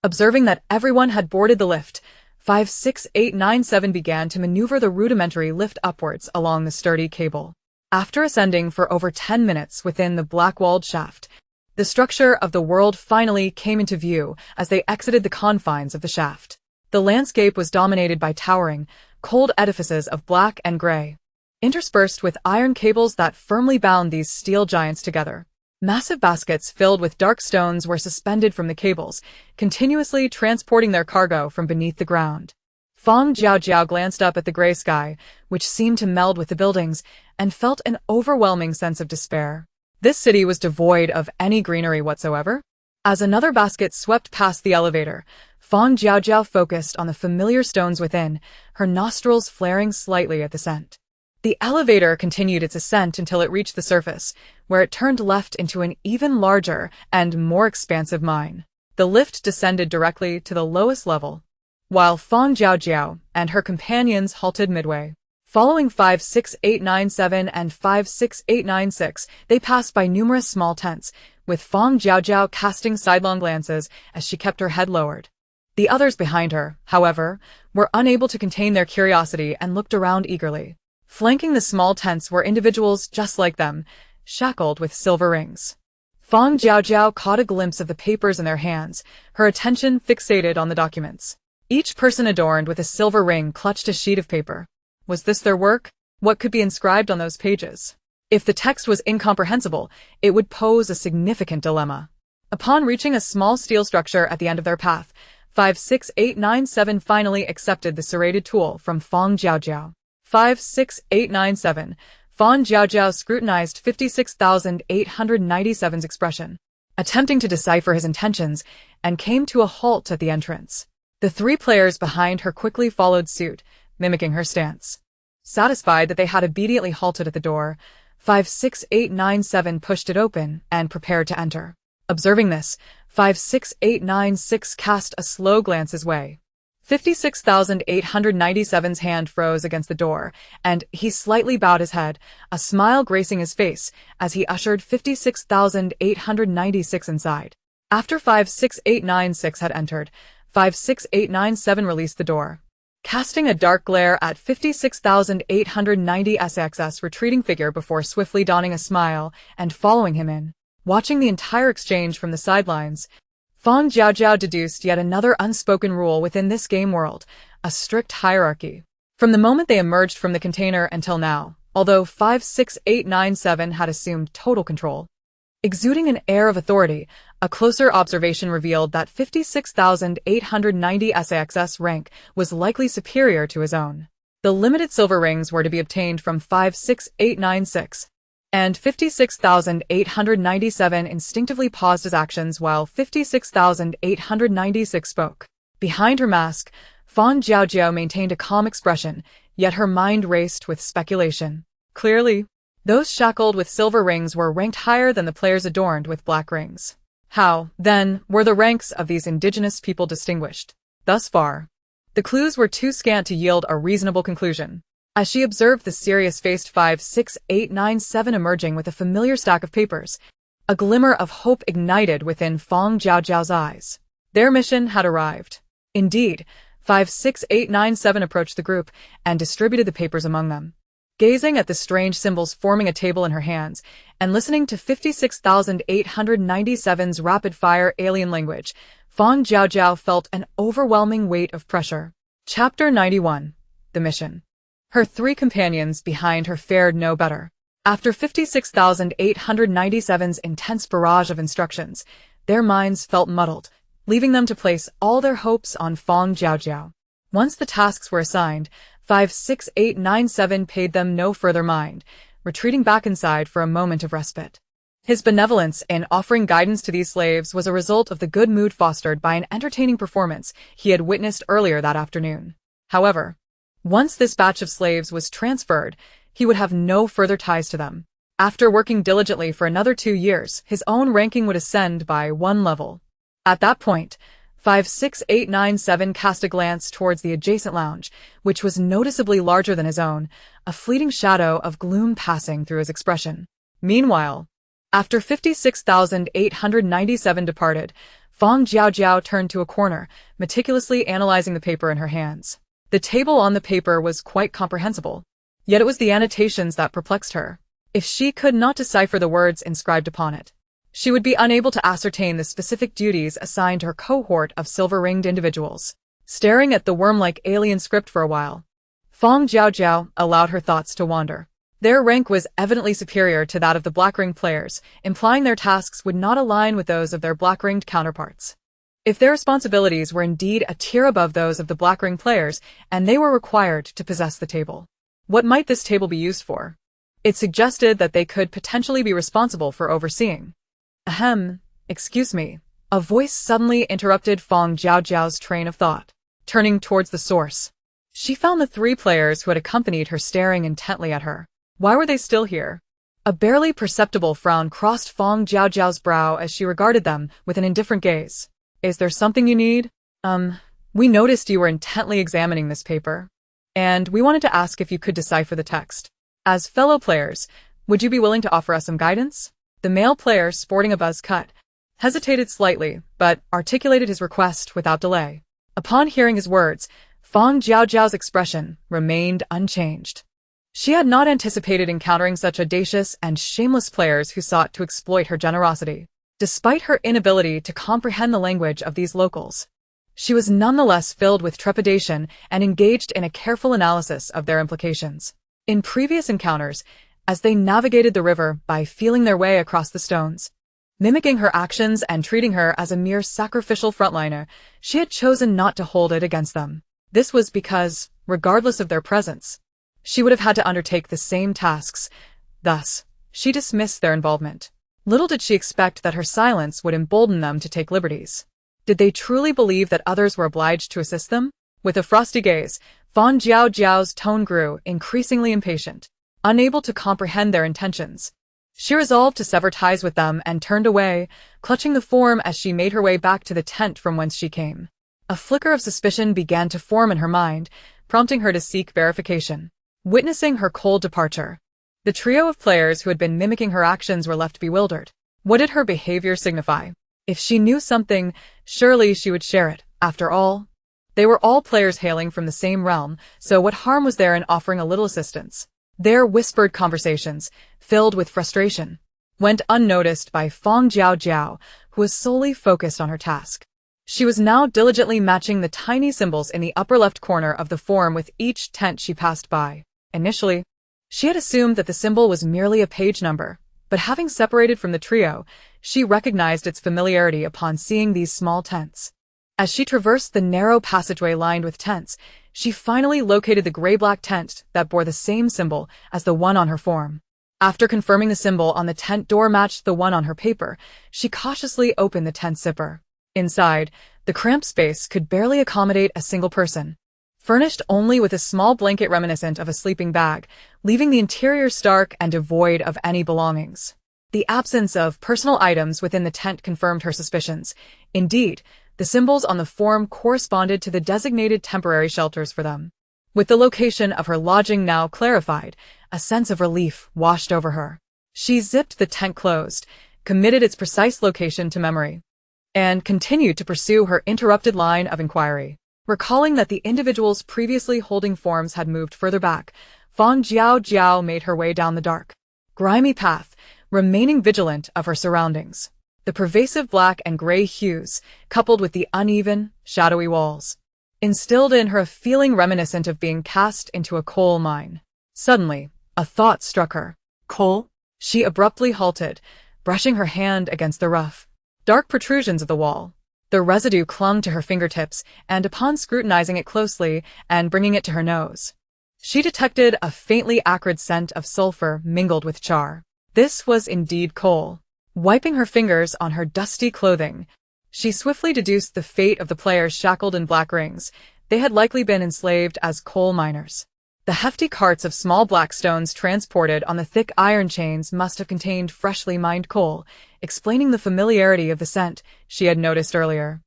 Observing that everyone had boarded the lift, 56897 began to maneuver the rudimentary lift upwards along the sturdy cable. After ascending for over 10 minutes within the black-walled shaft, the structure of the world finally came into view as they exited the confines of the shaft. The landscape was dominated by towering, cold edifices of black and gray, interspersed with iron cables that firmly bound these steel giants together. Massive baskets filled with dark stones were suspended from the cables, continuously transporting their cargo from beneath the ground. Fang Jiaojiao glanced up at the gray sky, which seemed to meld with the buildings, and felt an overwhelming sense of despair. This city was devoid of any greenery whatsoever. As another basket swept past the elevator, Fang Jiaojiao focused on the familiar stones within, her nostrils flaring slightly at the scent. The elevator continued its ascent until it reached the surface, where it turned left into an even larger and more expansive mine. The lift descended directly to the lowest level, while Fang Jiaojiao and her companions halted midway. Following 56897 and 56896, they passed by numerous small tents, with Fang Jiaojiao casting sidelong glances as she kept her head lowered. The others behind her, however, were unable to contain their curiosity and looked around eagerly. Flanking the small tents were individuals just like them, shackled with silver rings. Fang Jiaojiao caught a glimpse of the papers in their hands, her attention fixated on the documents. Each person adorned with a silver ring clutched a sheet of paper. Was this their work? What could be inscribed on those pages? If the text was incomprehensible, it would pose a significant dilemma. Upon reaching a small steel structure at the end of their path, 56897 finally accepted the serrated tool from Fang Jiaojiao. 56897. Fang Jiaojiao scrutinized 56,897's expression, attempting to decipher his intentions, and came to a halt at the entrance. The three players behind her quickly followed suit, mimicking her stance. Satisfied that they had obediently halted at the door, 56897 pushed it open and prepared to enter. Observing this, 56896 cast a slow glance his way. 56,897's hand froze against the door, and he slightly bowed his head, a smile gracing his face as he ushered 56,896 inside. After 56896 had entered, 56897 released the door, casting a dark glare at 56,890's retreating figure before swiftly donning a smile and following him in. Watching the entire exchange from the sidelines, Fang Jiaojiao deduced yet another unspoken rule within this game world, a strict hierarchy. From the moment they emerged from the container until now, although 56897 had assumed total control, exuding an air of authority, a closer observation revealed that 56,890's rank was likely superior to his own. The limited silver rings were to be obtained from 56896. And 56,897 instinctively paused his actions while 56,896 spoke. Behind her mask, Fang Jiaojiao maintained a calm expression, yet her mind raced with speculation. Clearly, those shackled with silver rings were ranked higher than the players adorned with black rings. How, then, were the ranks of these indigenous people distinguished? Thus far, the clues were too scant to yield a reasonable conclusion. As she observed the serious-faced 56897 emerging with a familiar stack of papers, a glimmer of hope ignited within Fang Jiaojiao's eyes. Their mission had arrived. Indeed, 56897 approached the group and distributed the papers among them. Gazing at the strange symbols forming a table in her hands and listening to 56,897's rapid-fire alien language, Fang Jiaojiao felt an overwhelming weight of pressure. Chapter 91. The Mission. Her three companions behind her fared no better. After 56,897's intense barrage of instructions, their minds felt muddled, leaving them to place all their hopes on Fang Jiaojiao. Once the tasks were assigned, 56897 paid them no further mind, retreating back inside for a moment of respite. His benevolence in offering guidance to these slaves was a result of the good mood fostered by an entertaining performance he had witnessed earlier that afternoon. However, once this batch of slaves was transferred, he would have no further ties to them. After working diligently for another 2 years, his own ranking would ascend by 1 level. At that point, 56897 cast a glance towards the adjacent lounge, which was noticeably larger than his own, a fleeting shadow of gloom passing through his expression. Meanwhile, after 56,897 departed, Fang Jiaojiao turned to a corner, meticulously analyzing the paper in her hands. The table on the paper was quite comprehensible, yet it was the annotations that perplexed her. If she could not decipher the words inscribed upon it, she would be unable to ascertain the specific duties assigned to her cohort of silver-ringed individuals. Staring at the worm-like alien script for a while, Fang Jiaojiao allowed her thoughts to wander. Their rank was evidently superior to that of the black-ringed players, implying their tasks would not align with those of their black-ringed counterparts. If their responsibilities were indeed a tier above those of the black-ringed players, and they were required to possess the table, what might this table be used for? It suggested that they could potentially be responsible for overseeing. Ahem, excuse me. A voice suddenly interrupted Fang Jiaojiao's train of thought. Turning towards the source, she found the 3 players who had accompanied her staring intently at her. Why were they still here? A barely perceptible frown crossed Fang Jiaojiao's brow as she regarded them with an indifferent gaze. Is there something you need? We noticed you were intently examining this paper, and we wanted to ask if you could decipher the text. As fellow players, would you be willing to offer us some guidance? The male player, sporting a buzz cut, hesitated slightly, but articulated his request without delay. Upon hearing his words, Fang Jiaojiao's expression remained unchanged. She had not anticipated encountering such audacious and shameless players who sought to exploit her generosity. Despite her inability to comprehend the language of these locals, she was nonetheless filled with trepidation and engaged in a careful analysis of their implications. In previous encounters, as they navigated the river by feeling their way across the stones, mimicking her actions and treating her as a mere sacrificial frontliner, she had chosen not to hold it against them. This was because, regardless of their presence, she would have had to undertake the same tasks. Thus, she dismissed their involvement. Little did she expect that her silence would embolden them to take liberties. Did they truly believe that others were obliged to assist them? With a frosty gaze, Fang Jiaojiao's tone grew increasingly impatient. Unable to comprehend their intentions, she resolved to sever ties with them and turned away, clutching the form as she made her way back to the tent from whence she came. A flicker of suspicion began to form in her mind, prompting her to seek verification. Witnessing her cold departure, the trio of players who had been mimicking her actions were left bewildered. What did her behavior signify? If she knew something, surely she would share it. After all, they were all players hailing from the same realm, so what harm was there in offering a little assistance? Their whispered conversations, filled with frustration, went unnoticed by Fang Jiaojiao, who was solely focused on her task. She was now diligently matching the tiny symbols in the upper left corner of the form with each tent she passed by. Initially, she had assumed that the symbol was merely a page number, but having separated from the trio, she recognized its familiarity upon seeing these small tents. As she traversed the narrow passageway lined with tents, she finally located the gray-black tent that bore the same symbol as the one on her form. After confirming the symbol on the tent door matched the one on her paper, she cautiously opened the tent zipper. Inside, the cramped space could barely accommodate a single person, furnished only with a small blanket reminiscent of a sleeping bag, leaving the interior stark and devoid of any belongings. The absence of personal items within the tent confirmed her suspicions. Indeed, the symbols on the form corresponded to the designated temporary shelters for them. With the location of her lodging now clarified, a sense of relief washed over her. She zipped the tent closed, committed its precise location to memory, and continued to pursue her interrupted line of inquiry. Recalling that the individuals previously holding forms had moved further back, Fang Jiaojiao made her way down the dark, grimy path, remaining vigilant of her surroundings. The pervasive black and gray hues, coupled with the uneven, shadowy walls, instilled in her a feeling reminiscent of being cast into a coal mine. Suddenly, a thought struck her. Coal? She abruptly halted, brushing her hand against the rough, dark protrusions of the wall. The residue clung to her fingertips, and upon scrutinizing it closely and bringing it to her nose, she detected a faintly acrid scent of sulfur mingled with char. This was indeed coal. Wiping her fingers on her dusty clothing, she swiftly deduced the fate of the players shackled in black rings. They had likely been enslaved as coal miners. The hefty carts of small black stones transported on the thick iron chains must have contained freshly mined coal, explaining the familiarity of the scent she had noticed earlier.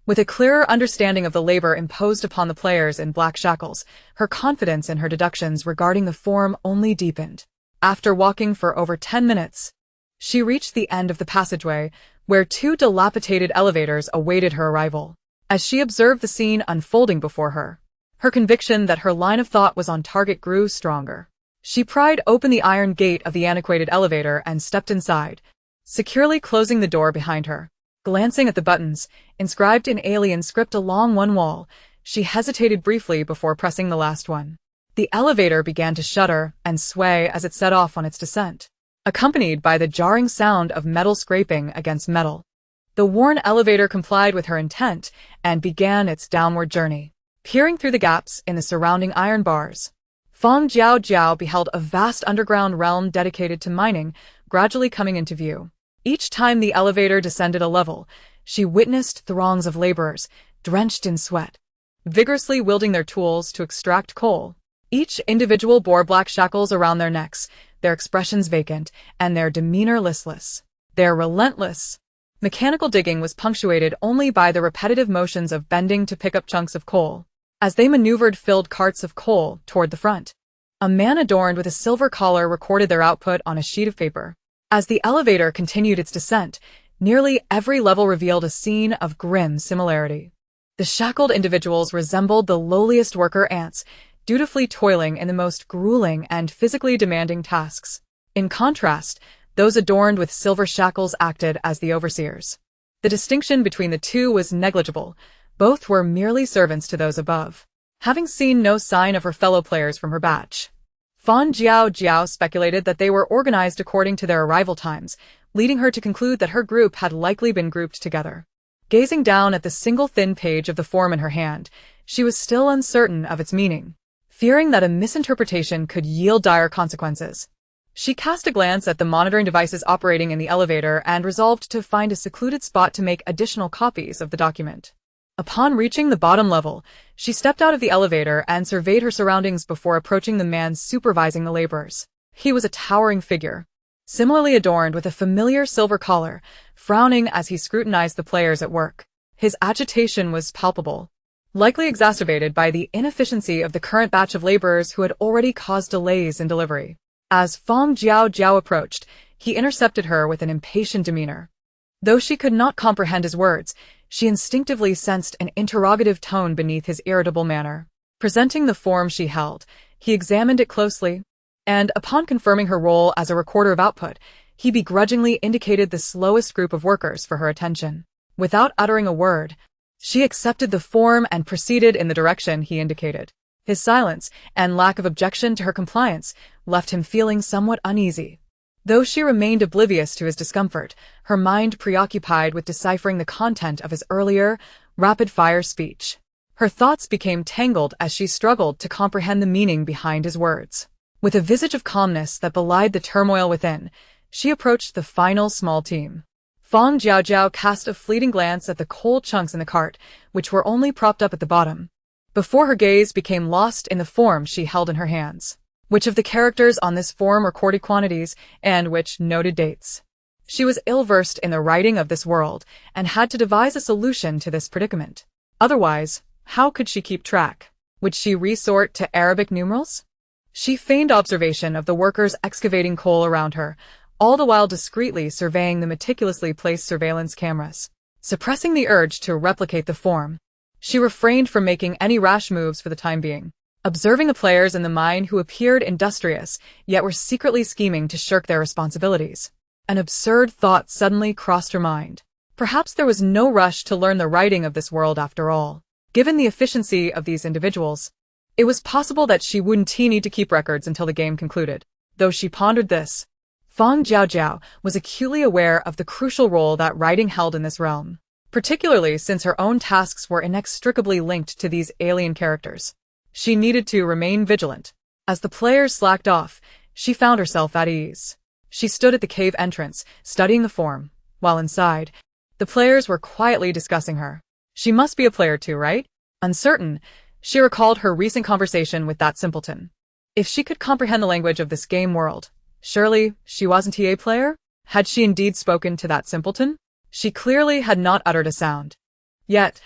With a clearer understanding of the labor imposed upon the players in black shackles, her confidence in her deductions regarding the form only deepened. After walking for over 10 minutes, she reached the end of the passageway, where 2 dilapidated elevators awaited her arrival. As she observed the scene unfolding before her, her conviction that her line of thought was on target grew stronger. She pried open the iron gate of the antiquated elevator and stepped inside, securely closing the door behind her. Glancing at the buttons, inscribed in alien script along one wall, she hesitated briefly before pressing the last one. The elevator began to shudder and sway as it set off on its descent, accompanied by the jarring sound of metal scraping against metal. The worn elevator complied with her intent and began its downward journey. Peering through the gaps in the surrounding iron bars, Fang Jiaojiao beheld a vast underground realm dedicated to mining gradually coming into view. Each time the elevator descended a level, she witnessed throngs of laborers, drenched in sweat, vigorously wielding their tools to extract coal. Each individual bore black shackles around their necks, their expressions vacant, and their demeanor listless. Their relentless, mechanical digging was punctuated only by the repetitive motions of bending to pick up chunks of coal. As they maneuvered filled carts of coal toward the front, a man adorned with a silver collar recorded their output on a sheet of paper. As the elevator continued its descent, nearly every level revealed a scene of grim similarity. The shackled individuals resembled the lowliest worker ants, dutifully toiling in the most grueling and physically demanding tasks. In contrast, those adorned with silver shackles acted as the overseers. The distinction between the two was negligible. Both were merely servants to those above. Having seen no sign of her fellow players from her batch, Fang Jiaojiao speculated that they were organized according to their arrival times, leading her to conclude that her group had likely been grouped together. Gazing down at the single thin page of the form in her hand, she was still uncertain of its meaning, fearing that a misinterpretation could yield dire consequences. She cast a glance at the monitoring devices operating in the elevator and resolved to find a secluded spot to make additional copies of the document. Upon reaching the bottom level, she stepped out of the elevator and surveyed her surroundings before approaching the man supervising the laborers. He was a towering figure, similarly adorned with a familiar silver collar, frowning as he scrutinized the players at work. His agitation was palpable, likely exacerbated by the inefficiency of the current batch of laborers who had already caused delays in delivery. As Fang Jiaojiao approached, he intercepted her with an impatient demeanor. Though she could not comprehend his words, she instinctively sensed an interrogative tone beneath his irritable manner. Presenting the form she held, he examined it closely, and upon confirming her role as a recorder of output, he begrudgingly indicated the slowest group of workers for her attention. Without uttering a word, she accepted the form and proceeded in the direction he indicated. His silence and lack of objection to her compliance left him feeling somewhat uneasy. Though she remained oblivious to his discomfort, her mind preoccupied with deciphering the content of his earlier, rapid-fire speech. Her thoughts became tangled as she struggled to comprehend the meaning behind his words. With a visage of calmness that belied the turmoil within, she approached the final small team. Fang Jiaojiao cast a fleeting glance at the coal chunks in the cart, which were only propped up at the bottom, before her gaze became lost in the form she held in her hands. Which of the characters on this form recorded quantities, and which noted dates? She was ill-versed in the writing of this world, and had to devise a solution to this predicament. Otherwise, how could she keep track? Would she resort to Arabic numerals? She feigned observation of the workers excavating coal around her, all the while discreetly surveying the meticulously placed surveillance cameras. Suppressing the urge to replicate the form, she refrained from making any rash moves for the time being. Observing the players in the mine who appeared industrious, yet were secretly scheming to shirk their responsibilities, an absurd thought suddenly crossed her mind. Perhaps there was no rush to learn the writing of this world after all. Given the efficiency of these individuals, it was possible that she wouldn't need to keep records until the game concluded. Though she pondered this, Fang Jiaojiao was acutely aware of the crucial role that writing held in this realm, particularly since her own tasks were inextricably linked to these alien characters. She needed to remain vigilant. As the players slacked off, she found herself at ease. She stood at the cave entrance, studying the form, while inside, the players were quietly discussing her. She must be a player too, right? Uncertain, she recalled her recent conversation with that simpleton. If she could comprehend the language of this game world, surely she wasn't a player? Had she indeed spoken to that simpleton? She clearly had not uttered a sound. Yet,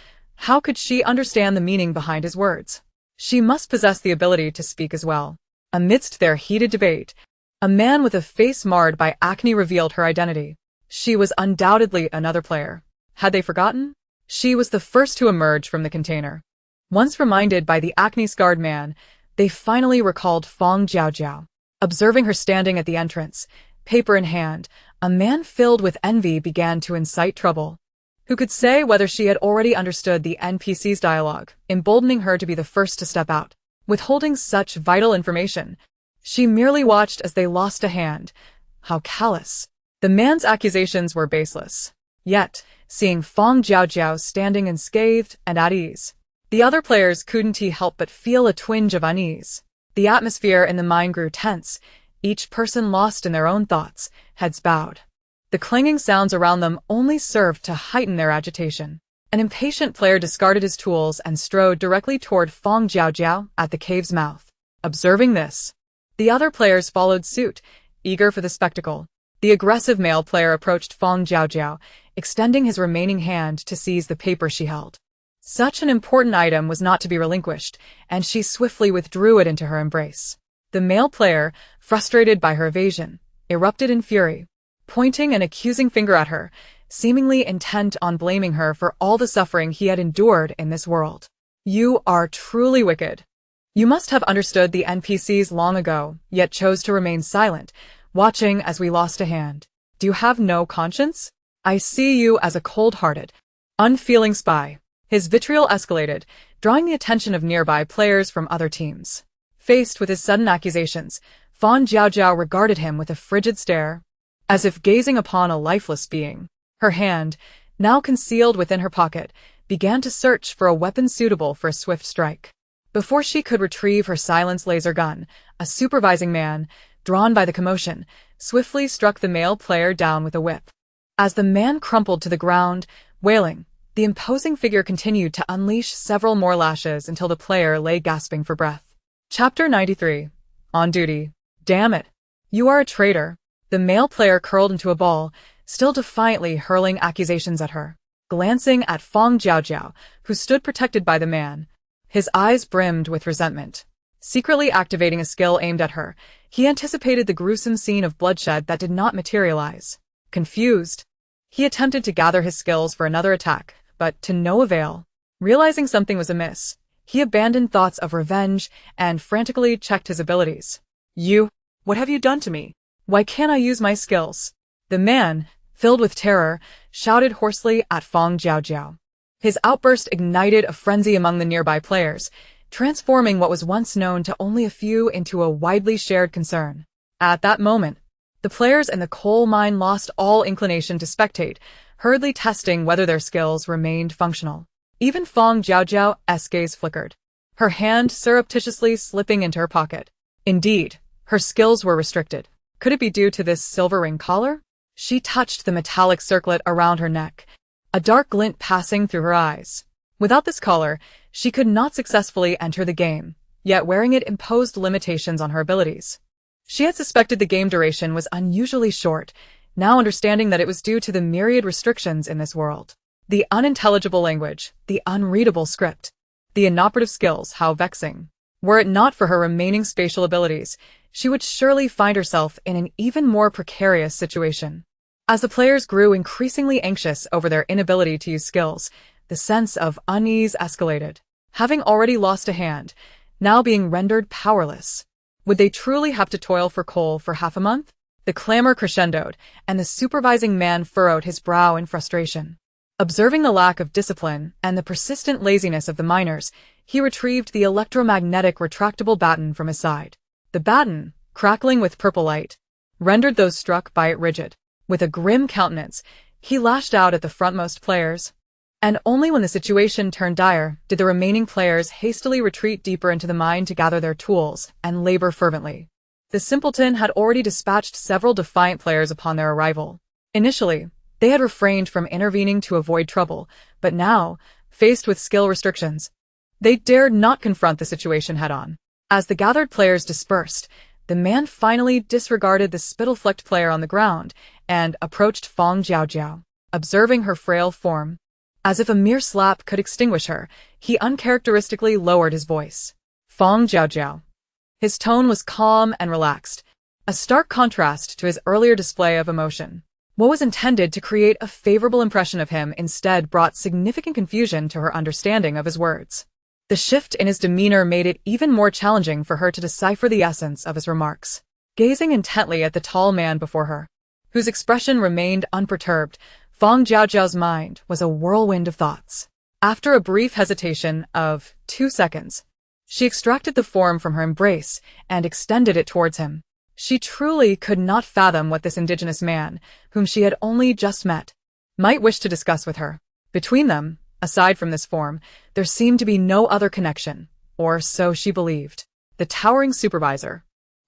how could she understand the meaning behind his words? She must possess the ability to speak as well. Amidst their heated debate, a man with a face marred by acne revealed her identity. She was undoubtedly another player. Had they forgotten? She was the first to emerge from the container. Once reminded by the acne-scarred man, they finally recalled Fang Jiaojiao. Observing her standing at the entrance, paper in hand, a man filled with envy began to incite trouble. Who could say whether she had already understood the NPC's dialogue, emboldening her to be the first to step out? Withholding such vital information, she merely watched as they lost a hand. How callous. The man's accusations were baseless. Yet, seeing Fang Jiaojiao standing unscathed and at ease, the other players couldn't help but feel a twinge of unease. The atmosphere in the mine grew tense, each person lost in their own thoughts, heads bowed. The clanging sounds around them only served to heighten their agitation. An impatient player discarded his tools and strode directly toward Fang Jiaojiao at the cave's mouth. Observing this, the other players followed suit, eager for the spectacle. The aggressive male player approached Fang Jiaojiao, extending his remaining hand to seize the paper she held. Such an important item was not to be relinquished, and she swiftly withdrew it into her embrace. The male player, frustrated by her evasion, erupted in fury, pointing an accusing finger at her, seemingly intent on blaming her for all the suffering he had endured in this world. You are truly wicked. You must have understood the NPCs long ago, yet chose to remain silent, watching as we lost a hand. Do you have no conscience? I see you as a cold-hearted, unfeeling spy. His vitriol escalated, drawing the attention of nearby players from other teams. Faced with his sudden accusations, Fang Jiaojiao regarded him with a frigid stare, as if gazing upon a lifeless being. Her hand, now concealed within her pocket, began to search for a weapon suitable for a swift strike. Before she could retrieve her silenced laser gun, a supervising man, drawn by the commotion, swiftly struck the male player down with a whip. As the man crumpled to the ground, wailing, the imposing figure continued to unleash several more lashes until the player lay gasping for breath. Chapter 93. On duty. Damn it. You are a traitor. The male player curled into a ball, still defiantly hurling accusations at her. Glancing at Fang Jiaojiao, who stood protected by the man, his eyes brimmed with resentment. Secretly activating a skill aimed at her, he anticipated the gruesome scene of bloodshed that did not materialize. Confused, he attempted to gather his skills for another attack, but to no avail. Realizing something was amiss, he abandoned thoughts of revenge and frantically checked his abilities. What have you done to me? Why can't I use my skills? The man, filled with terror, shouted hoarsely at Fang Jiaojiao. His outburst ignited a frenzy among the nearby players, transforming what was once known to only a few into a widely shared concern. At that moment, the players in the coal mine lost all inclination to spectate, hurriedly testing whether their skills remained functional. Even Fang Jiaojiao's gaze flickered, her hand surreptitiously slipping into her pocket. Indeed, her skills were restricted. Could it be due to this silver ring collar? She touched the metallic circlet around her neck, a dark glint passing through her eyes. Without this collar, she could not successfully enter the game, yet wearing it imposed limitations on her abilities. She had suspected the game duration was unusually short, now understanding that it was due to the myriad restrictions in this world. The unintelligible language, the unreadable script, the inoperative skills, how vexing. Were it not for her remaining spatial abilities, she would surely find herself in an even more precarious situation. As the players grew increasingly anxious over their inability to use skills, the sense of unease escalated. Having already lost a hand, now being rendered powerless, would they truly have to toil for coal for half a month? The clamor crescendoed, and the supervising man furrowed his brow in frustration. Observing the lack of discipline and the persistent laziness of the miners, he retrieved the electromagnetic retractable baton from his side. The baton, crackling with purple light, rendered those struck by it rigid. With a grim countenance, he lashed out at the frontmost players. And only when the situation turned dire did the remaining players hastily retreat deeper into the mine to gather their tools and labor fervently. The simpleton had already dispatched several defiant players upon their arrival. Initially, they had refrained from intervening to avoid trouble, but now, faced with skill restrictions, they dared not confront the situation head-on. As the gathered players dispersed, the man finally disregarded the spittle-flecked player on the ground and approached Fang Jiaojiao. Observing her frail form, as if a mere slap could extinguish her, he uncharacteristically lowered his voice. Fang Jiaojiao. His tone was calm and relaxed, a stark contrast to his earlier display of emotion. What was intended to create a favorable impression of him instead brought significant confusion to her understanding of his words. The shift in his demeanor made it even more challenging for her to decipher the essence of his remarks. Gazing intently at the tall man before her, whose expression remained unperturbed, Fang Jiaojiao's mind was a whirlwind of thoughts. After a brief hesitation of 2 seconds, she extracted the form from her embrace and extended it towards him. She truly could not fathom what this indigenous man, whom she had only just met, might wish to discuss with her. Between them, aside from this form, there seemed to be no other connection, or so she believed. The towering supervisor,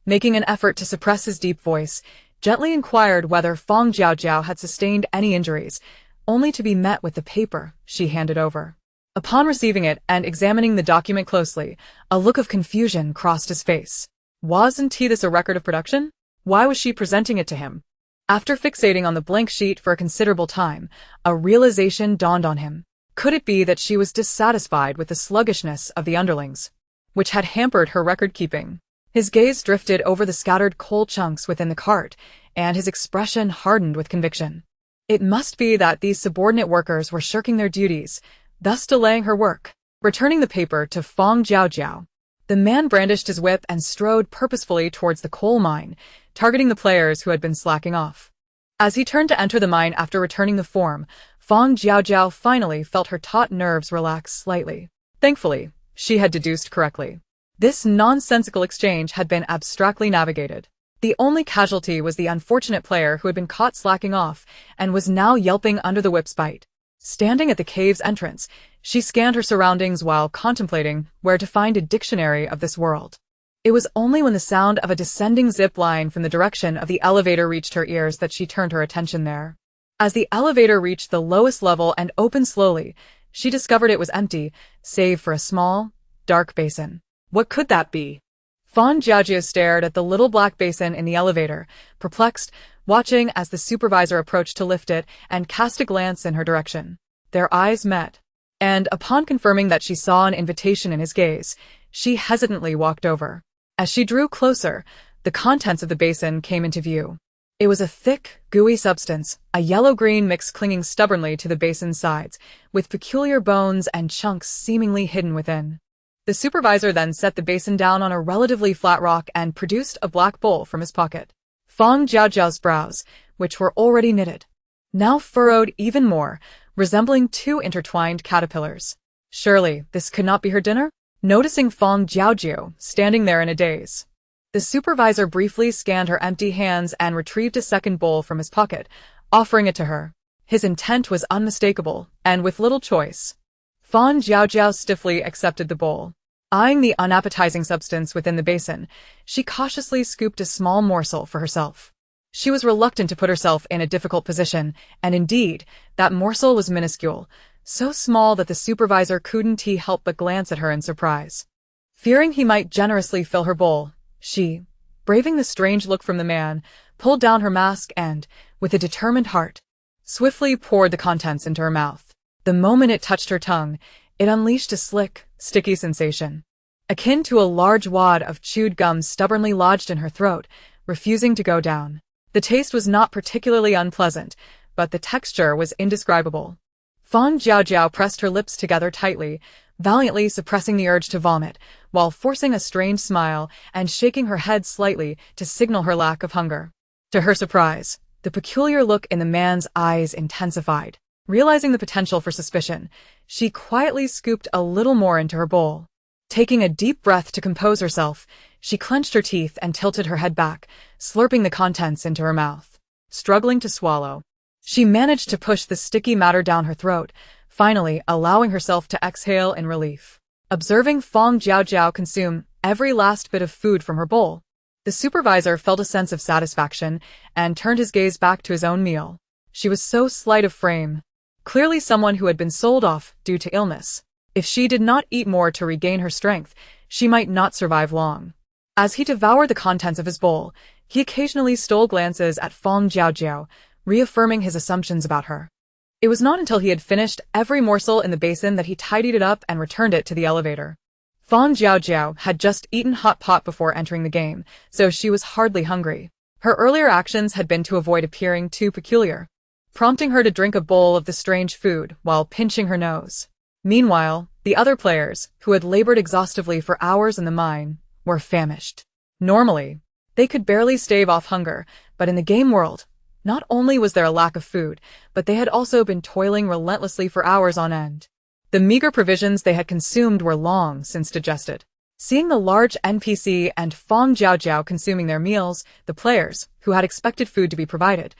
making an effort to suppress his deep voice, gently inquired whether Fang Jiaojiao had sustained any injuries, only to be met with the paper she handed over. Upon receiving it and examining the document closely, a look of confusion crossed his face. Wasn't this a record of production? Why was she presenting it to him? After fixating on the blank sheet for a considerable time, a realization dawned on him. Could it be that she was dissatisfied with the sluggishness of the underlings, which had hampered her record-keeping? His gaze drifted over the scattered coal chunks within the cart, and his expression hardened with conviction. It must be that these subordinate workers were shirking their duties, thus delaying her work. Returning the paper to Fang Jiaojiao, the man brandished his whip and strode purposefully towards the coal mine, targeting the players who had been slacking off. As he turned to enter the mine after returning the form, Fang Jiaojiao finally felt her taut nerves relax slightly. Thankfully, she had deduced correctly. This nonsensical exchange had been abstractly navigated. The only casualty was the unfortunate player who had been caught slacking off and was now yelping under the whip's bite. Standing at the cave's entrance, she scanned her surroundings while contemplating where to find a dictionary of this world. It was only when the sound of a descending zip line from the direction of the elevator reached her ears that she turned her attention there. As the elevator reached the lowest level and opened slowly, she discovered it was empty, save for a small, dark basin. What could that be? Fang Jiaojiao stared at the little black basin in the elevator, perplexed, watching as the supervisor approached to lift it and cast a glance in her direction. Their eyes met, and upon confirming that she saw an invitation in his gaze, she hesitantly walked over. As she drew closer, the contents of the basin came into view. It was a thick, gooey substance, a yellow-green mix clinging stubbornly to the basin's sides, with peculiar bones and chunks seemingly hidden within. The supervisor then set the basin down on a relatively flat rock and produced a black bowl from his pocket. Fang Jiaojiao's brows, which were already knitted, now furrowed even more, resembling 2 intertwined caterpillars. Surely, this could not be her dinner? Noticing Fang Jiaojiao standing there in a daze, the supervisor briefly scanned her empty hands and retrieved a second bowl from his pocket, offering it to her. His intent was unmistakable, and with little choice, Fang Jiaojiao stiffly accepted the bowl. Eyeing the unappetizing substance within the basin, she cautiously scooped a small morsel for herself. She was reluctant to put herself in a difficult position, and indeed, that morsel was minuscule, so small that the supervisor couldn't help but glance at her in surprise. Fearing he might generously fill her bowl, she, braving the strange look from the man, pulled down her mask and, with a determined heart, swiftly poured the contents into her mouth. The moment it touched her tongue, it unleashed a slick, sticky sensation, akin to a large wad of chewed gum stubbornly lodged in her throat, refusing to go down. The taste was not particularly unpleasant, but the texture was indescribable. Fang Jiaojiao pressed her lips together tightly, valiantly suppressing the urge to vomit, while forcing a strained smile and shaking her head slightly to signal her lack of hunger. To her surprise, the peculiar look in the man's eyes intensified. Realizing the potential for suspicion, she quietly scooped a little more into her bowl. Taking a deep breath to compose herself, she clenched her teeth and tilted her head back, slurping the contents into her mouth. Struggling to swallow, she managed to push the sticky matter down her throat, finally allowing herself to exhale in relief. Observing Fang Jiaojiao consume every last bit of food from her bowl, The supervisor felt a sense of satisfaction and turned his gaze back to his own meal. She was so slight of frame, clearly someone who had been sold off due to illness. If she did not eat more to regain her strength, she might not survive long. As he devoured the contents of his bowl, he occasionally stole glances at Fang Jiaojiao, reaffirming his assumptions about her. It was not until he had finished every morsel in the basin that he tidied it up and returned it to the elevator. Fang Jiaojiao had just eaten hot pot before entering the game, so she was hardly hungry. Her earlier actions had been to avoid appearing too peculiar, prompting her to drink a bowl of the strange food while pinching her nose. Meanwhile, the other players, who had labored exhaustively for hours in the mine, were famished. Normally, they could barely stave off hunger, but in the game world, not only was there a lack of food, but they had also been toiling relentlessly for hours on end. The meager provisions they had consumed were long since digested. Seeing the large NPC and Fang Jiaojiao consuming their meals, the players, who had expected food to be provided,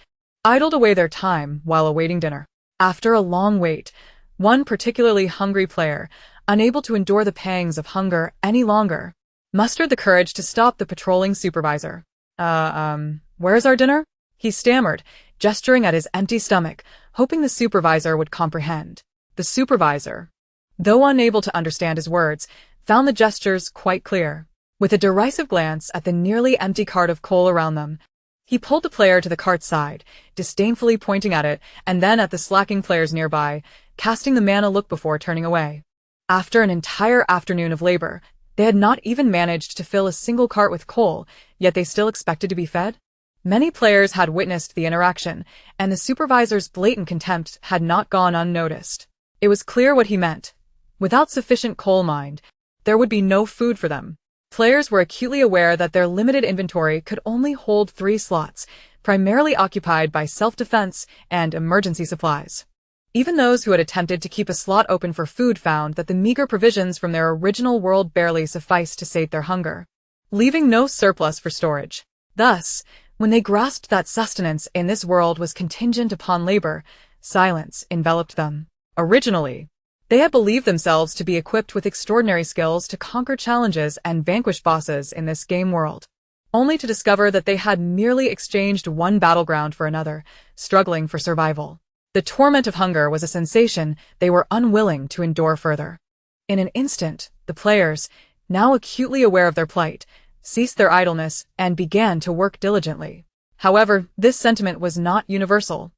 idled away their time while awaiting dinner. After a long wait, one particularly hungry player, unable to endure the pangs of hunger any longer, mustered the courage to stop the patrolling supervisor. Where's our dinner?" he stammered, gesturing at his empty stomach, hoping the supervisor would comprehend. The supervisor, though unable to understand his words, found the gestures quite clear. With a derisive glance at the nearly empty cart of coal around them, he pulled the player to the cart's side, disdainfully pointing at it and then at the slacking players nearby, casting the man a look before turning away. After an entire afternoon of labor, they had not even managed to fill a single cart with coal, yet they still expected to be fed? Many players had witnessed the interaction, and the supervisor's blatant contempt had not gone unnoticed. It was clear what he meant. Without sufficient coal mined, there would be no food for them. Players were acutely aware that their limited inventory could only hold 3 slots, primarily occupied by self-defense and emergency supplies. Even those who had attempted to keep a slot open for food found that the meager provisions from their original world barely sufficed to sate their hunger, leaving no surplus for storage. Thus, when they grasped that sustenance in this world was contingent upon labor, silence enveloped them. Originally, they had believed themselves to be equipped with extraordinary skills to conquer challenges and vanquish bosses in this game world, only to discover that they had merely exchanged one battleground for another, struggling for survival. The torment of hunger was a sensation they were unwilling to endure further. In an instant, the players, now acutely aware of their plight, ceased their idleness and began to work diligently. However, this sentiment was not universal.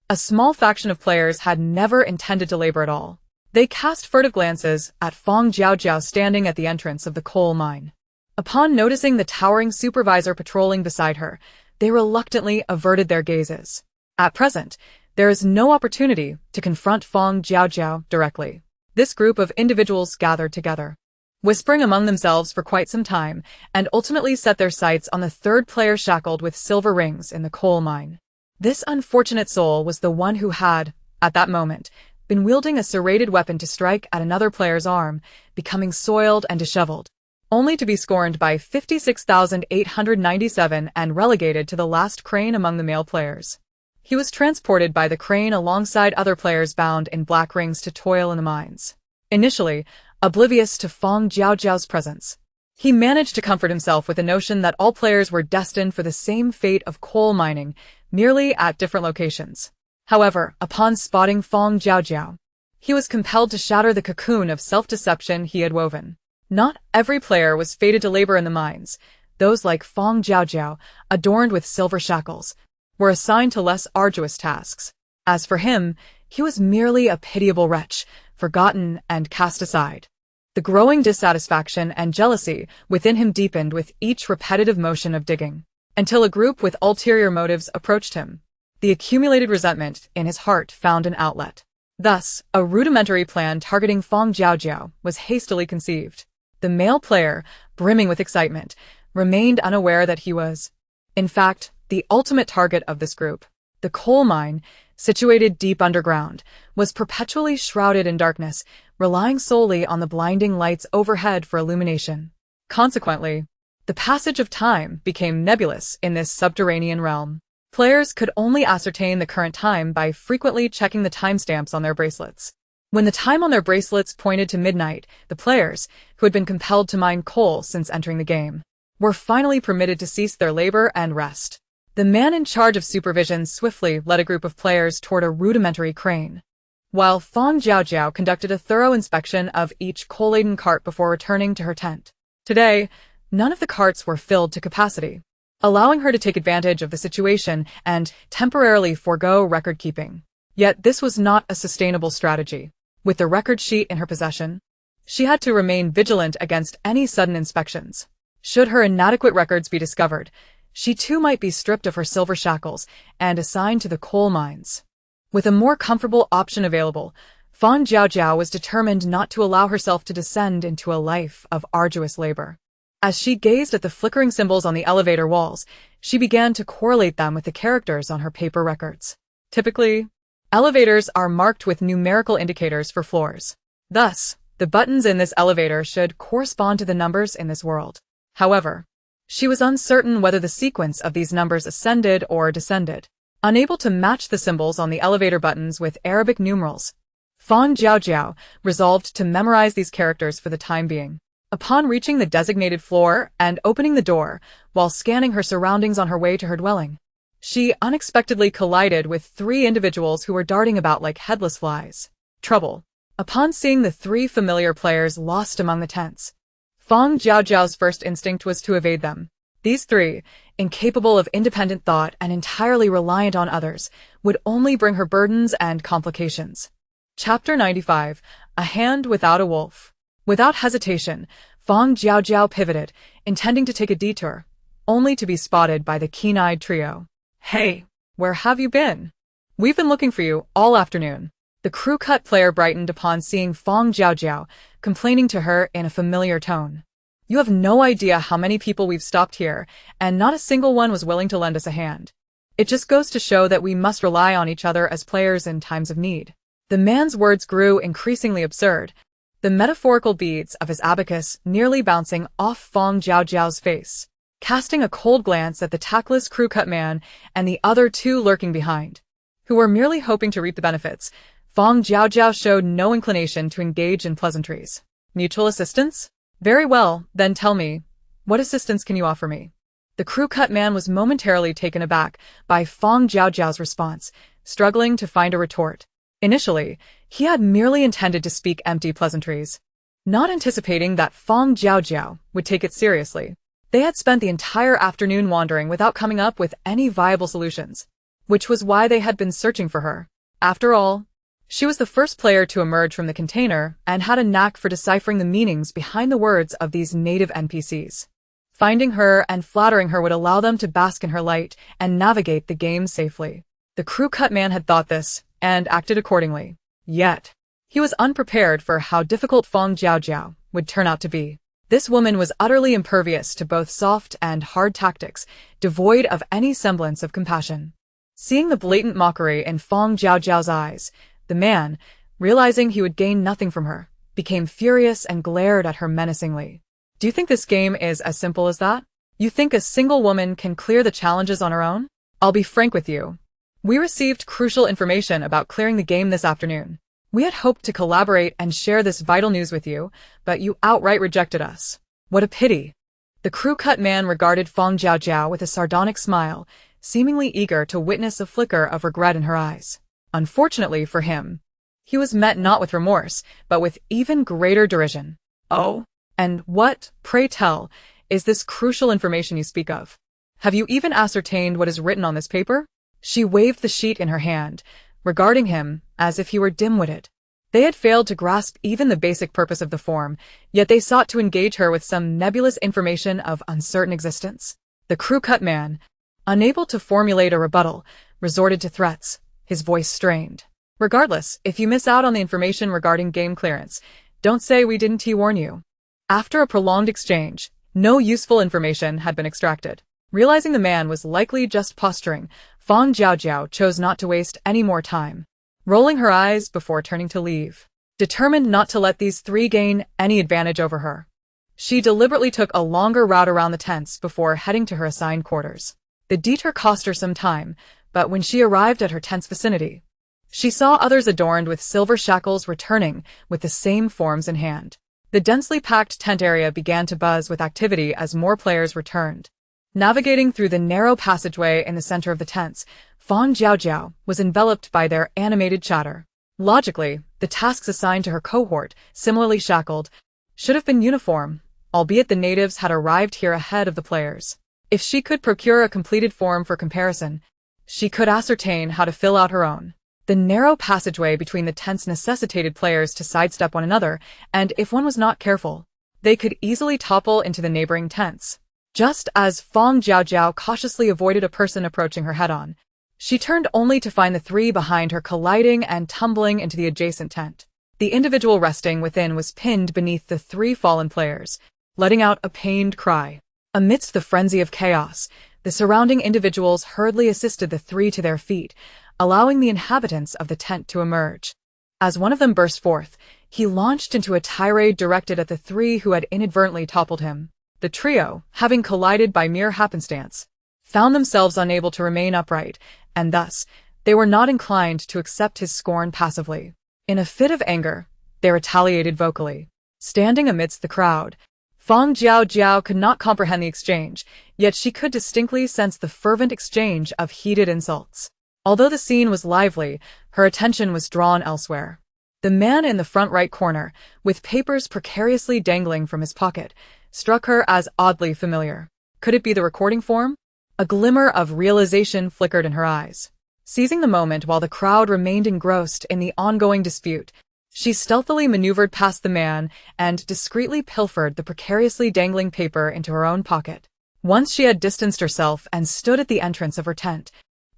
A small faction of players had never intended to labor at all. They cast furtive glances at Fang Jiaojiao standing at the entrance of the coal mine. Upon noticing the towering supervisor patrolling beside her, they reluctantly averted their gazes. At present, there is no opportunity to confront Fang Jiaojiao directly. This group of individuals gathered together, whispering among themselves for quite some time, and ultimately set their sights on the third player shackled with silver rings in the coal mine. This unfortunate soul was the one who had, at that moment, been wielding a serrated weapon to strike at another player's arm, becoming soiled and disheveled, only to be scorned by 56,897 and relegated to the last crane among the male players. He was transported by the crane alongside other players bound in black rings to toil in the mines. Initially, oblivious to Fang Jiaojiao's presence, he managed to comfort himself with the notion that all players were destined for the same fate of coal mining, merely at different locations. However, upon spotting Fang Jiaojiao, he was compelled to shatter the cocoon of self-deception he had woven. Not every player was fated to labor in the mines. Those like Fang Jiaojiao, adorned with silver shackles, were assigned to less arduous tasks. As for him, he was merely a pitiable wretch, forgotten and cast aside. The growing dissatisfaction and jealousy within him deepened with each repetitive motion of digging, until a group with ulterior motives approached him. The accumulated resentment in his heart found an outlet. Thus, a rudimentary plan targeting Fang Jiaojiao was hastily conceived. The male player, brimming with excitement, remained unaware that he was, in fact, the ultimate target of this group. The coal mine, situated deep underground, was perpetually shrouded in darkness, relying solely on the blinding lights overhead for illumination. Consequently, the passage of time became nebulous in this subterranean realm. Players could only ascertain the current time by frequently checking the timestamps on their bracelets. When the time on their bracelets pointed to midnight, the players, who had been compelled to mine coal since entering the game, were finally permitted to cease their labor and rest. The man in charge of supervision swiftly led a group of players toward a rudimentary crane, while Fang Jiaojiao conducted a thorough inspection of each coal-laden cart before returning to her tent. Today, none of the carts were filled to capacity, allowing her to take advantage of the situation and temporarily forego record-keeping. Yet this was not a sustainable strategy. With the record sheet in her possession, she had to remain vigilant against any sudden inspections. Should her inadequate records be discovered, she too might be stripped of her silver shackles and assigned to the coal mines. With a more comfortable option available, Fang Jiaojiao was determined not to allow herself to descend into a life of arduous labor. As she gazed at the flickering symbols on the elevator walls, she began to correlate them with the characters on her paper records. Typically, elevators are marked with numerical indicators for floors. Thus, the buttons in this elevator should correspond to the numbers in this world. However, she was uncertain whether the sequence of these numbers ascended or descended. Unable to match the symbols on the elevator buttons with Arabic numerals, Fang Jiaojiao resolved to memorize these characters for the time being. Upon reaching the designated floor and opening the door, while scanning her surroundings on her way to her dwelling, she unexpectedly collided with 3 individuals who were darting about like headless flies. Trouble. Upon seeing the 3 familiar players lost among the tents, Fang Jiaojiao's first instinct was to evade them. These 3, incapable of independent thought and entirely reliant on others, would only bring her burdens and complications. Chapter 95. A Hand Without a Wolf. Without hesitation, Fang Jiaojiao pivoted, intending to take a detour, only to be spotted by the keen-eyed trio. "Hey, where have you been? We've been looking for you all afternoon." The crew-cut player brightened upon seeing Fang Jiaojiao, complaining to her in a familiar tone. "You have no idea how many people we've stopped here, and not a single one was willing to lend us a hand. It just goes to show that we must rely on each other as players in times of need." The man's words grew increasingly absurd, the metaphorical beads of his abacus nearly bouncing off Fang Jiaojiao's face. Casting a cold glance at the tactless crew-cut man and the other 2 lurking behind, who were merely hoping to reap the benefits, Fang Jiaojiao showed no inclination to engage in pleasantries. "Mutual assistance? Very well, then tell me, what assistance can you offer me?" The crew-cut man was momentarily taken aback by Fang Jiaojiao's response, struggling to find a retort. Initially, he had merely intended to speak empty pleasantries, not anticipating that Fang Jiaojiao would take it seriously. They had spent the entire afternoon wandering without coming up with any viable solutions, which was why they had been searching for her. After all, she was the first player to emerge from the container and had a knack for deciphering the meanings behind the words of these native NPCs. Finding her and flattering her would allow them to bask in her light and navigate the game safely. The crew-cut man had thought this, and acted accordingly. Yet, he was unprepared for how difficult Fang Jiaojiao would turn out to be. This woman was utterly impervious to both soft and hard tactics, devoid of any semblance of compassion. Seeing the blatant mockery in Fang Jiaojiao's eyes, the man, realizing he would gain nothing from her, became furious and glared at her menacingly. "Do you think this game is as simple as that? You think a single woman can clear the challenges on her own? I'll be frank with you. We received crucial information about clearing the game this afternoon. We had hoped to collaborate and share this vital news with you, but you outright rejected us. What a pity." The crew-cut man regarded Fang Jiaojiao with a sardonic smile, seemingly eager to witness a flicker of regret in her eyes. Unfortunately for him, he was met not with remorse, but with even greater derision. "Oh, and what, pray tell, is this crucial information you speak of? Have you even ascertained what is written on this paper?" She waved the sheet in her hand, regarding him as if he were dim-witted. They had failed to grasp even the basic purpose of the form, yet they sought to engage her with some nebulous information of uncertain existence. The crew-cut man, unable to formulate a rebuttal, resorted to threats, his voice strained. "Regardless, if you miss out on the information regarding game clearance, don't say we didn't warn you." After a prolonged exchange, no useful information had been extracted. Realizing the man was likely just posturing, Fang Jiaojiao chose not to waste any more time, rolling her eyes before turning to leave. Determined not to let these 3 gain any advantage over her, she deliberately took a longer route around the tents before heading to her assigned quarters. The detour cost her some time, but when she arrived at her tent's vicinity, she saw others adorned with silver shackles returning with the same forms in hand. The densely packed tent area began to buzz with activity as more players returned. Navigating through the narrow passageway in the center of the tents, Fang Jiaojiao was enveloped by their animated chatter. Logically, the tasks assigned to her cohort, similarly shackled, should have been uniform, albeit the natives had arrived here ahead of the players. If she could procure a completed form for comparison, she could ascertain how to fill out her own. The narrow passageway between the tents necessitated players to sidestep one another, and if one was not careful, they could easily topple into the neighboring tents. Just as Fang Jiaojiao cautiously avoided a person approaching her head-on, she turned only to find the three behind her colliding and tumbling into the adjacent tent. The individual resting within was pinned beneath the three fallen players, letting out a pained cry. Amidst the frenzy of chaos, the surrounding individuals hurriedly assisted the three to their feet, allowing the inhabitants of the tent to emerge. As one of them burst forth, he launched into a tirade directed at the three who had inadvertently toppled him. The trio, having collided by mere happenstance, found themselves unable to remain upright, and thus, they were not inclined to accept his scorn passively. In a fit of anger, they retaliated vocally. Standing amidst the crowd, Fang Jiaojiao could not comprehend the exchange, yet she could distinctly sense the fervent exchange of heated insults. Although the scene was lively, her attention was drawn elsewhere. The man in the front right corner, with papers precariously dangling from his pocket, struck her as oddly familiar. Could it be the recording form? A glimmer of realization flickered in her eyes. Seizing the moment while the crowd remained engrossed in the ongoing dispute, she stealthily maneuvered past the man and discreetly pilfered the precariously dangling paper into her own pocket. Once she had distanced herself and stood at the entrance of her tent,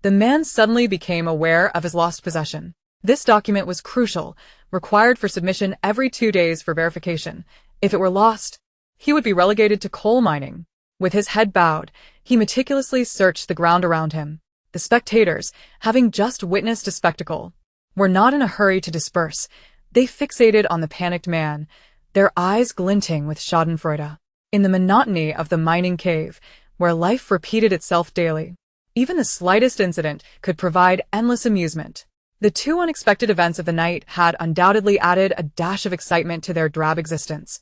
the man suddenly became aware of his lost possession. This document was crucial, required for submission every 2 days for verification. If it were lost, he would be relegated to coal mining. With his head bowed, he meticulously searched the ground around him. The spectators, having just witnessed a spectacle, were not in a hurry to disperse. They fixated on the panicked man, their eyes glinting with schadenfreude. In the monotony of the mining cave, where life repeated itself daily, even the slightest incident could provide endless amusement. The two unexpected events of the night had undoubtedly added a dash of excitement to their drab existence,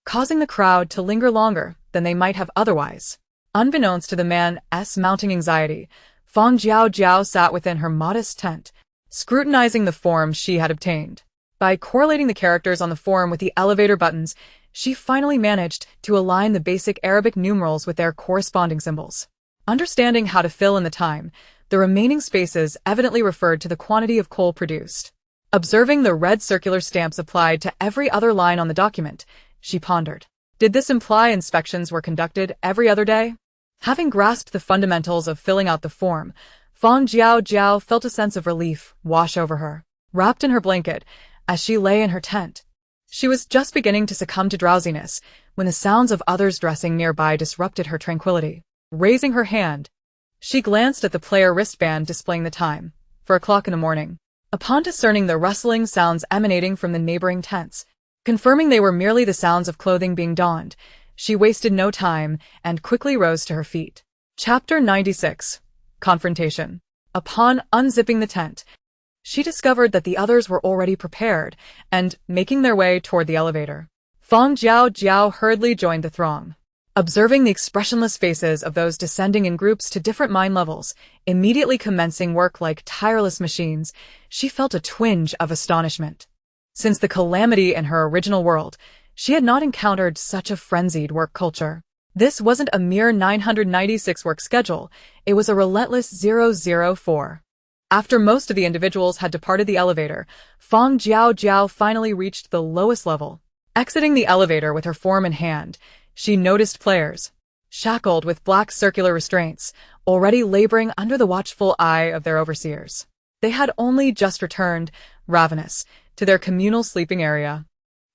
causing the crowd to linger longer than they might have otherwise. Unbeknownst to the man's mounting anxiety, Fang Jiaojiao sat within her modest tent, scrutinizing the form she had obtained. By correlating the characters on the form with the elevator buttons, she finally managed to align the basic Arabic numerals with their corresponding symbols. Understanding how to fill in the time, the remaining spaces evidently referred to the quantity of coal produced. Observing the red circular stamps applied to every other line on the document, she pondered. Did this imply inspections were conducted every other day? Having grasped the fundamentals of filling out the form, Fang Jiaojiao felt a sense of relief wash over her. Wrapped in her blanket, as she lay in her tent, she was just beginning to succumb to drowsiness when the sounds of others dressing nearby disrupted her tranquility. Raising her hand, she glanced at the player wristband displaying the time, 4 o'clock in the morning. Upon discerning the rustling sounds emanating from the neighboring tents, confirming they were merely the sounds of clothing being donned, she wasted no time and quickly rose to her feet. Chapter 96. Confrontation. Upon unzipping the tent, she discovered that the others were already prepared and making their way toward the elevator. Fang Jiaojiao hurriedly joined the throng. Observing the expressionless faces of those descending in groups to different mine levels, immediately commencing work like tireless machines, she felt a twinge of astonishment. Since the calamity in her original world, she had not encountered such a frenzied work culture. This wasn't a mere 996 work schedule, it was a relentless 004. After most of the individuals had departed the elevator, Fang Jiaojiao finally reached the lowest level. Exiting the elevator with her form in hand, she noticed players, shackled with black circular restraints, already laboring under the watchful eye of their overseers. They had only just returned, ravenous, to their communal sleeping area.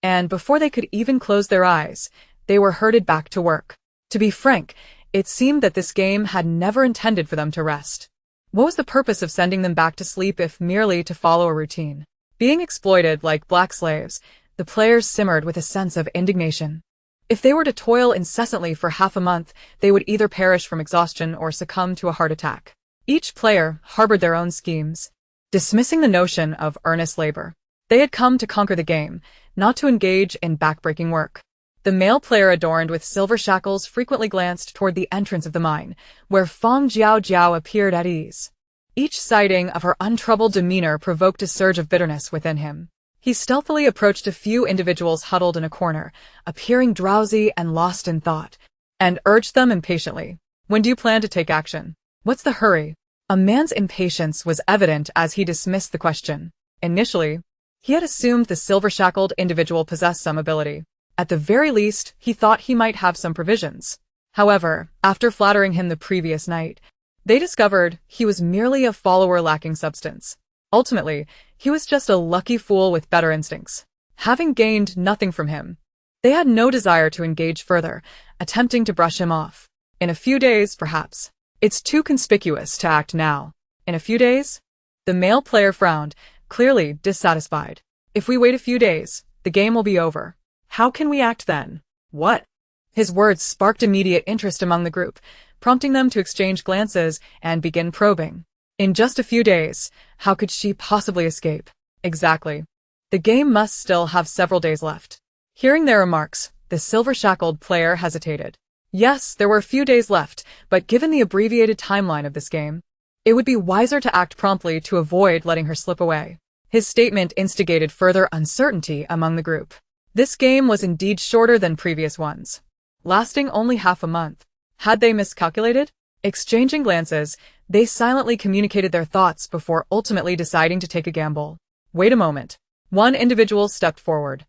And before they could even close their eyes, they were herded back to work. To be frank, it seemed that this game had never intended for them to rest. What was the purpose of sending them back to sleep if merely to follow a routine? Being exploited like black slaves, the players simmered with a sense of indignation. If they were to toil incessantly for half a month, they would either perish from exhaustion or succumb to a heart attack. Each player harbored their own schemes, dismissing the notion of earnest labor. They had come to conquer the game, not to engage in backbreaking work. The male player adorned with silver shackles frequently glanced toward the entrance of the mine, where Fang Jiaojiao appeared at ease. Each sighting of her untroubled demeanor provoked a surge of bitterness within him. He stealthily approached a few individuals huddled in a corner, appearing drowsy and lost in thought, and urged them impatiently. When do you plan to take action? What's the hurry? A man's impatience was evident as he dismissed the question. Initially, he had assumed the silver-shackled individual possessed some ability. At the very least, he thought he might have some provisions. However, after flattering him the previous night, they discovered he was merely a follower lacking substance. Ultimately, he was just a lucky fool with better instincts. Having gained nothing from him, they had no desire to engage further, attempting to brush him off. In a few days, perhaps. It's too conspicuous to act now. In a few days? The male player frowned, clearly dissatisfied. If we wait a few days, the game will be over. How can we act then? What? His words sparked immediate interest among the group, prompting them to exchange glances and begin probing. In just a few days, how could she possibly escape? Exactly. The game must still have several days left. Hearing their remarks, the silver-shackled player hesitated. Yes, there were a few days left, but given the abbreviated timeline of this game, it would be wiser to act promptly to avoid letting her slip away. His statement instigated further uncertainty among the group. This game was indeed shorter than previous ones, lasting only half a month. Had they miscalculated? Exchanging glances, they silently communicated their thoughts before ultimately deciding to take a gamble. Wait a moment. One individual stepped forward,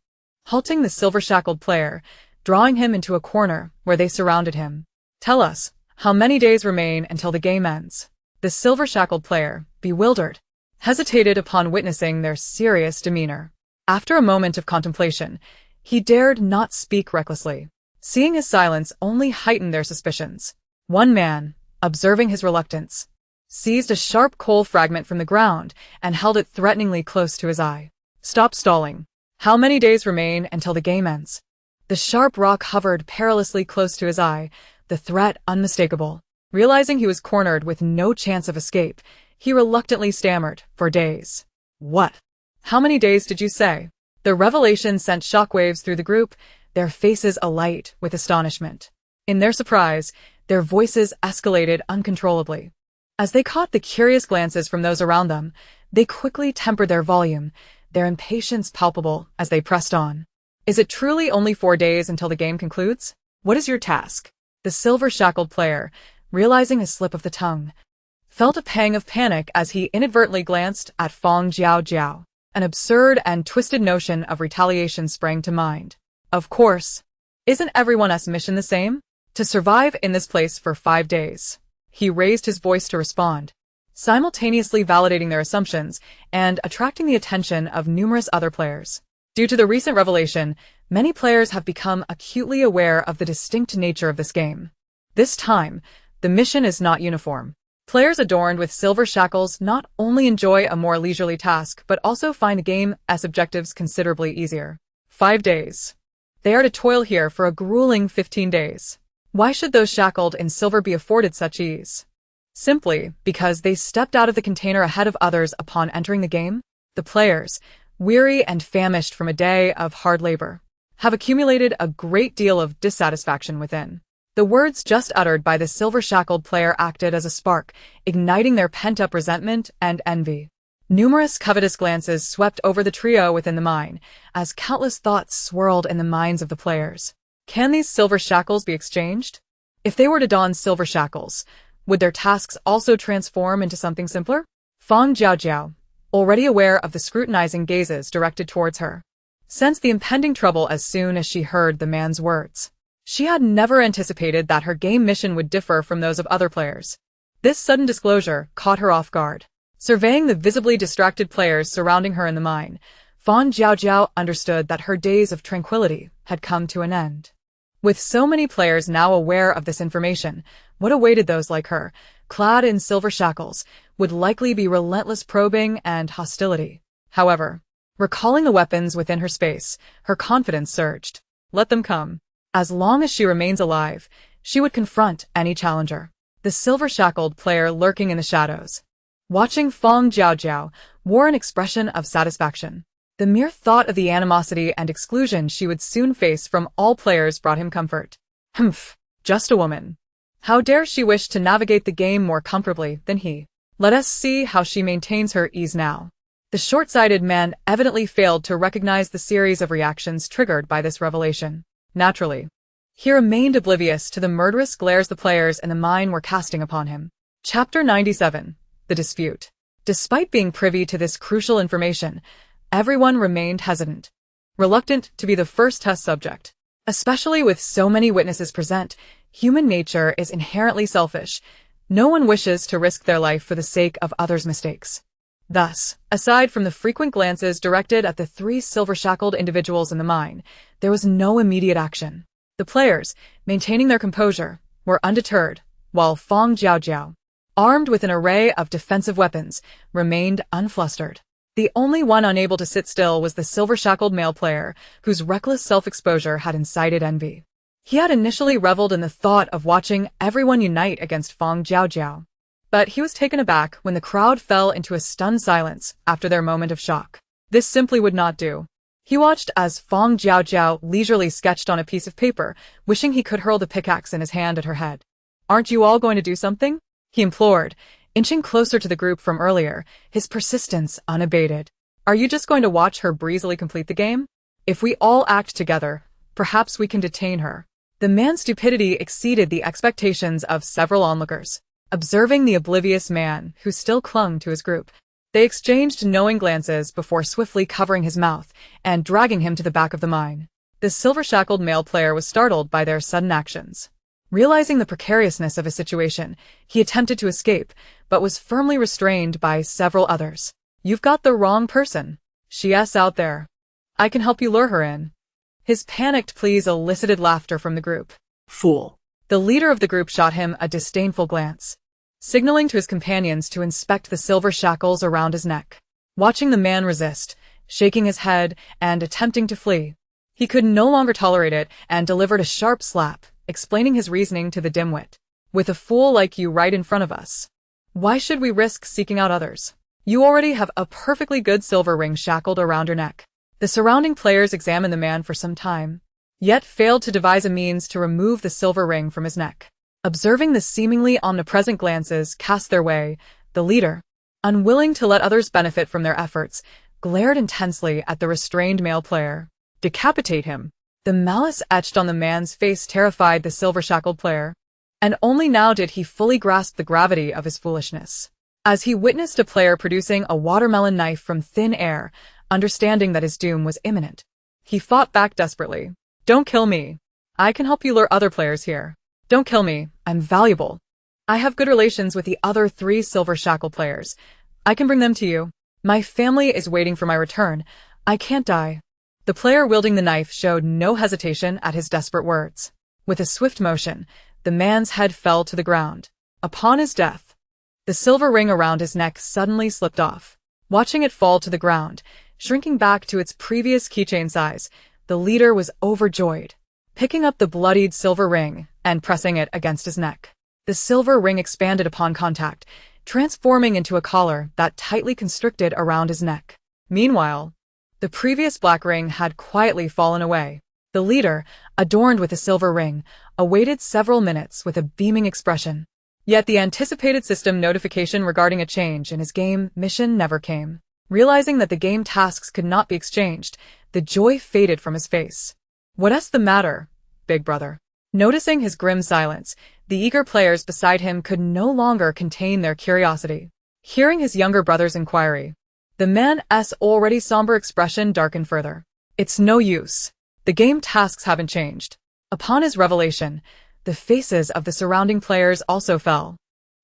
halting the silver-shackled player, drawing him into a corner where they surrounded him. Tell us, how many days remain until the game ends? The silver-shackled player, bewildered, hesitated upon witnessing their serious demeanor. After a moment of contemplation, he dared not speak recklessly. Seeing his silence only heightened their suspicions. One man, observing his reluctance, seized a sharp coal fragment from the ground and held it threateningly close to his eye. Stop stalling. How many days remain until the game ends? The sharp rock hovered perilously close to his eye, the threat unmistakable. Realizing he was cornered with no chance of escape, he reluctantly stammered, for days. What? How many days did you say? The revelation sent shockwaves through the group, their faces alight with astonishment. In their surprise, their voices escalated uncontrollably. As they caught the curious glances from those around them, they quickly tempered their volume, their impatience palpable as they pressed on. Is it truly only 4 days until the game concludes? What is your task? The silver-shackled player, realizing a slip of the tongue, felt a pang of panic as he inadvertently glanced at Fang Jiaojiao. An absurd and twisted notion of retaliation sprang to mind. Of course. Isn't everyone's mission the same? To survive in this place for 5 days. He raised his voice to respond, simultaneously validating their assumptions and attracting the attention of numerous other players. Due to the recent revelation, many players have become acutely aware of the distinct nature of this game. This time, the mission is not uniform. Players adorned with silver shackles not only enjoy a more leisurely task but also find the game's objectives considerably easier. 5 days. They are to toil here for a grueling 15 days. Why should those shackled in silver be afforded such ease? Simply because they stepped out of the container ahead of others upon entering the game? The players, weary and famished from a day of hard labor, have accumulated a great deal of dissatisfaction within. The words just uttered by the silver-shackled player acted as a spark, igniting their pent-up resentment and envy. Numerous covetous glances swept over the trio within the mine, as countless thoughts swirled in the minds of the players. Can these silver shackles be exchanged? If they were to don silver shackles, would their tasks also transform into something simpler? Fang Jiaojiao, already aware of the scrutinizing gazes directed towards her, sensed the impending trouble as soon as she heard the man's words. She had never anticipated that her game mission would differ from those of other players. This sudden disclosure caught her off guard. Surveying the visibly distracted players surrounding her in the mine, Fang Jiaojiao understood that her days of tranquility had come to an end. With so many players now aware of this information, what awaited those like her, clad in silver shackles, would likely be relentless probing and hostility. However, recalling the weapons within her space, her confidence surged. Let them come. As long as she remains alive, she would confront any challenger. The silver-shackled player lurking in the shadows, watching Fang Jiaojiao, wore an expression of satisfaction. The mere thought of the animosity and exclusion she would soon face from all players brought him comfort. Humph, just a woman. How dare she wish to navigate the game more comfortably than he? Let us see how she maintains her ease now. The short-sighted man evidently failed to recognize the series of reactions triggered by this revelation. Naturally, he remained oblivious to the murderous glares the players in the mine were casting upon him. Chapter 97. The Dispute. Despite being privy to this crucial information, everyone remained hesitant, reluctant to be the first test subject. Especially with so many witnesses present, human nature is inherently selfish. No one wishes to risk their life for the sake of others' mistakes. Thus, aside from the frequent glances directed at the three silver-shackled individuals in the mine, there was no immediate action. The players, maintaining their composure, were undeterred, while Fang Jiaojiao, armed with an array of defensive weapons, remained unflustered. The only one unable to sit still was the silver-shackled male player, whose reckless self-exposure had incited envy. He had initially reveled in the thought of watching everyone unite against Fang Jiaojiao, but he was taken aback when the crowd fell into a stunned silence after their moment of shock. This simply would not do. He watched as Fang Jiaojiao leisurely sketched on a piece of paper, wishing he could hurl the pickaxe in his hand at her head. "Aren't you all going to do something?" he implored, inching closer to the group from earlier, his persistence unabated. "Are you just going to watch her breezily complete the game? If we all act together, perhaps we can detain her." The man's stupidity exceeded the expectations of several onlookers. Observing the oblivious man, who still clung to his group, they exchanged knowing glances before swiftly covering his mouth and dragging him to the back of the mine. The silver-shackled male player was startled by their sudden actions. Realizing the precariousness of his situation, he attempted to escape, but was firmly restrained by several others. "You've got the wrong person. She's out there. I can help you lure her in." His panicked pleas elicited laughter from the group. "Fool." The leader of the group shot him a disdainful glance, signaling to his companions to inspect the silver shackles around his neck. Watching the man resist, shaking his head and attempting to flee, he could no longer tolerate it and delivered a sharp slap, explaining his reasoning to the dimwit. "With a fool like you right in front of us, why should we risk seeking out others? You already have a perfectly good silver ring shackled around your neck." The surrounding players examined the man for some time, yet failed to devise a means to remove the silver ring from his neck. Observing the seemingly omnipresent glances cast their way, the leader, unwilling to let others benefit from their efforts, glared intensely at the restrained male player. "Decapitate him." The malice etched on the man's face terrified the silver-shackled player, and only now did he fully grasp the gravity of his foolishness. As he witnessed a player producing a watermelon knife from thin air, understanding that his doom was imminent, he fought back desperately. "Don't kill me. I can help you lure other players here. Don't kill me. I'm valuable. I have good relations with the other three silver-shackled players. I can bring them to you. My family is waiting for my return. I can't die." The player wielding the knife showed no hesitation at his desperate words. With a swift motion, the man's head fell to the ground. Upon his death, the silver ring around his neck suddenly slipped off. Watching it fall to the ground, shrinking back to its previous keychain size, the leader was overjoyed, picking up the bloodied silver ring and pressing it against his neck. The silver ring expanded upon contact, transforming into a collar that tightly constricted around his neck. Meanwhile, the previous black ring had quietly fallen away. The leader, adorned with the silver ring, awaited several minutes with a beaming expression. Yet the anticipated system notification regarding a change in his game mission never came. Realizing that the game tasks could not be exchanged, the joy faded from his face. "What's the matter, big brother?" Noticing his grim silence, the eager players beside him could no longer contain their curiosity. Hearing his younger brother's inquiry, the man's already somber expression darkened further. "It's no use. The game tasks haven't changed." Upon his revelation, the faces of the surrounding players also fell.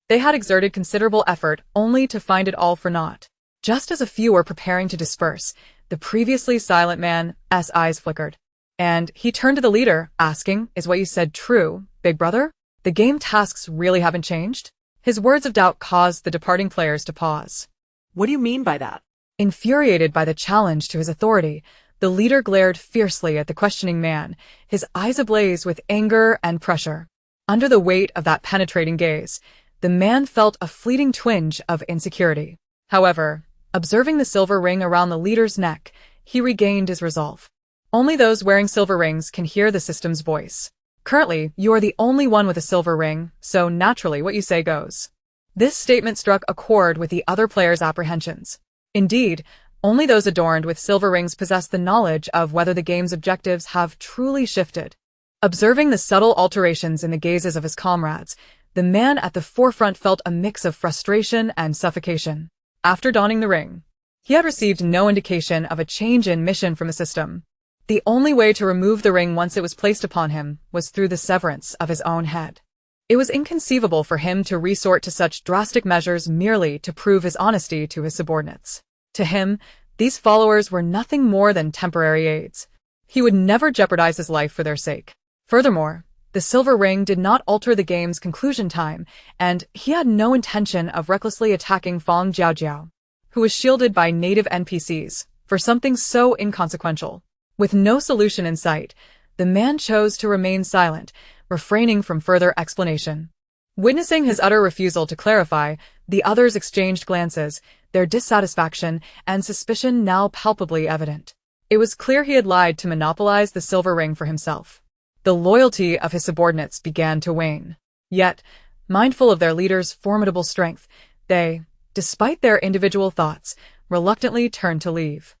They had exerted considerable effort only to find it all for naught. Just as a few were preparing to disperse, the previously silent man's eyes flickered, and he turned to the leader, asking, "Is what you said true, big brother? The game tasks really haven't changed?" His words of doubt caused the departing players to pause. "What do you mean by that?" Infuriated by the challenge to his authority, the leader glared fiercely at the questioning man, his eyes ablaze with anger and pressure. Under the weight of that penetrating gaze, the man felt a fleeting twinge of insecurity. However, observing the silver ring around the leader's neck, he regained his resolve. Only those wearing silver rings can hear the system's voice. Currently, you are the only one with a silver ring, so naturally what you say goes. This statement struck a chord with the other players' apprehensions. Indeed, only those adorned with silver rings possess the knowledge of whether the game's objectives have truly shifted. Observing the subtle alterations in the gazes of his comrades, the man at the forefront felt a mix of frustration and suffocation. After donning the ring, he had received no indication of a change in mission from the system. The only way to remove the ring once it was placed upon him was through the severance of his own head. It was inconceivable for him to resort to such drastic measures merely to prove his honesty to his subordinates. To him, these followers were nothing more than temporary aids. He would never jeopardize his life for their sake. Furthermore, the silver ring did not alter the game's conclusion time, and he had no intention of recklessly attacking Fang Jiaojiao, who was shielded by native NPCs, for something so inconsequential. With no solution in sight, the man chose to remain silent, refraining from further explanation. Witnessing his utter refusal to clarify, the others exchanged glances, their dissatisfaction and suspicion now palpably evident. It was clear he had lied to monopolize the silver ring for himself. The loyalty of his subordinates began to wane. Yet, mindful of their leader's formidable strength, they, despite their individual thoughts, reluctantly turned to leave.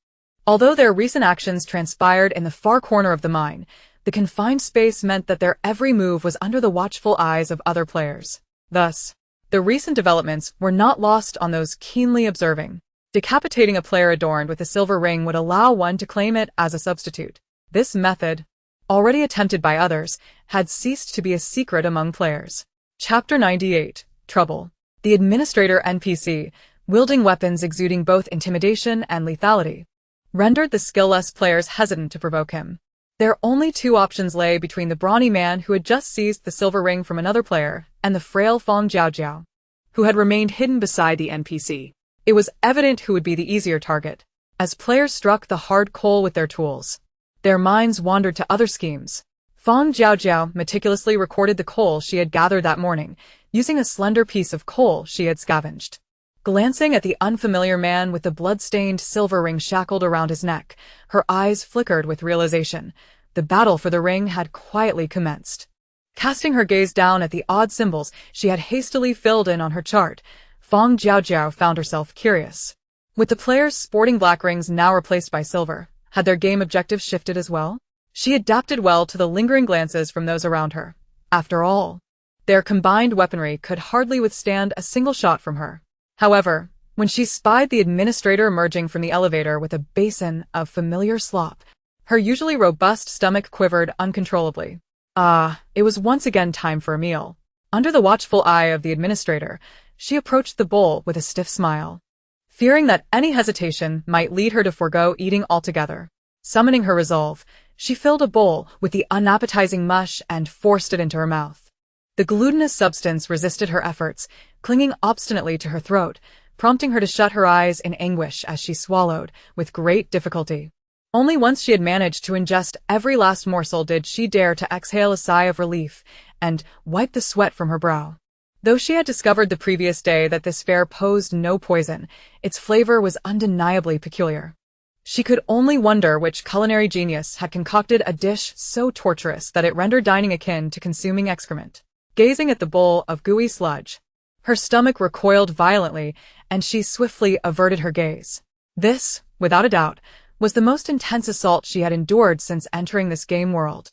Although their recent actions transpired in the far corner of the mine, the confined space meant that their every move was under the watchful eyes of other players. Thus, the recent developments were not lost on those keenly observing. Decapitating a player adorned with a silver ring would allow one to claim it as a substitute. This method, already attempted by others, had ceased to be a secret among players. Chapter 98. Trouble. The Administrator NPC, wielding weapons exuding both intimidation and lethality, rendered the skillless players hesitant to provoke him. Their only two options lay between the brawny man who had just seized the silver ring from another player and the frail Fang Jiaojiao, who had remained hidden beside the NPC. It was evident who would be the easier target. As players struck the hard coal with their tools, their minds wandered to other schemes. Fang Jiaojiao meticulously recorded the coal she had gathered that morning, using a slender piece of coal she had scavenged. Glancing at the unfamiliar man with the blood-stained silver ring shackled around his neck, her eyes flickered with realization. The battle for the ring had quietly commenced. Casting her gaze down at the odd symbols she had hastily filled in on her chart, Fang Jiaojiao found herself curious. With the players sporting black rings now replaced by silver, had their game objectives shifted as well? She adapted well to the lingering glances from those around her. After all, their combined weaponry could hardly withstand a single shot from her. However, when she spied the administrator emerging from the elevator with a basin of familiar slop, her usually robust stomach quivered uncontrollably. It was once again time for a meal. Under the watchful eye of the administrator, she approached the bowl with a stiff smile. Fearing that any hesitation might lead her to forego eating altogether, summoning her resolve, she filled a bowl with the unappetizing mush and forced it into her mouth. The glutinous substance resisted her efforts, clinging obstinately to her throat, prompting her to shut her eyes in anguish as she swallowed, with great difficulty. Only once she had managed to ingest every last morsel did she dare to exhale a sigh of relief and wipe the sweat from her brow. Though she had discovered the previous day that this fare posed no poison, its flavor was undeniably peculiar. She could only wonder which culinary genius had concocted a dish so torturous that it rendered dining akin to consuming excrement. Gazing at the bowl of gooey sludge, her stomach recoiled violently, and she swiftly averted her gaze. This, without a doubt, was the most intense assault she had endured since entering this game world.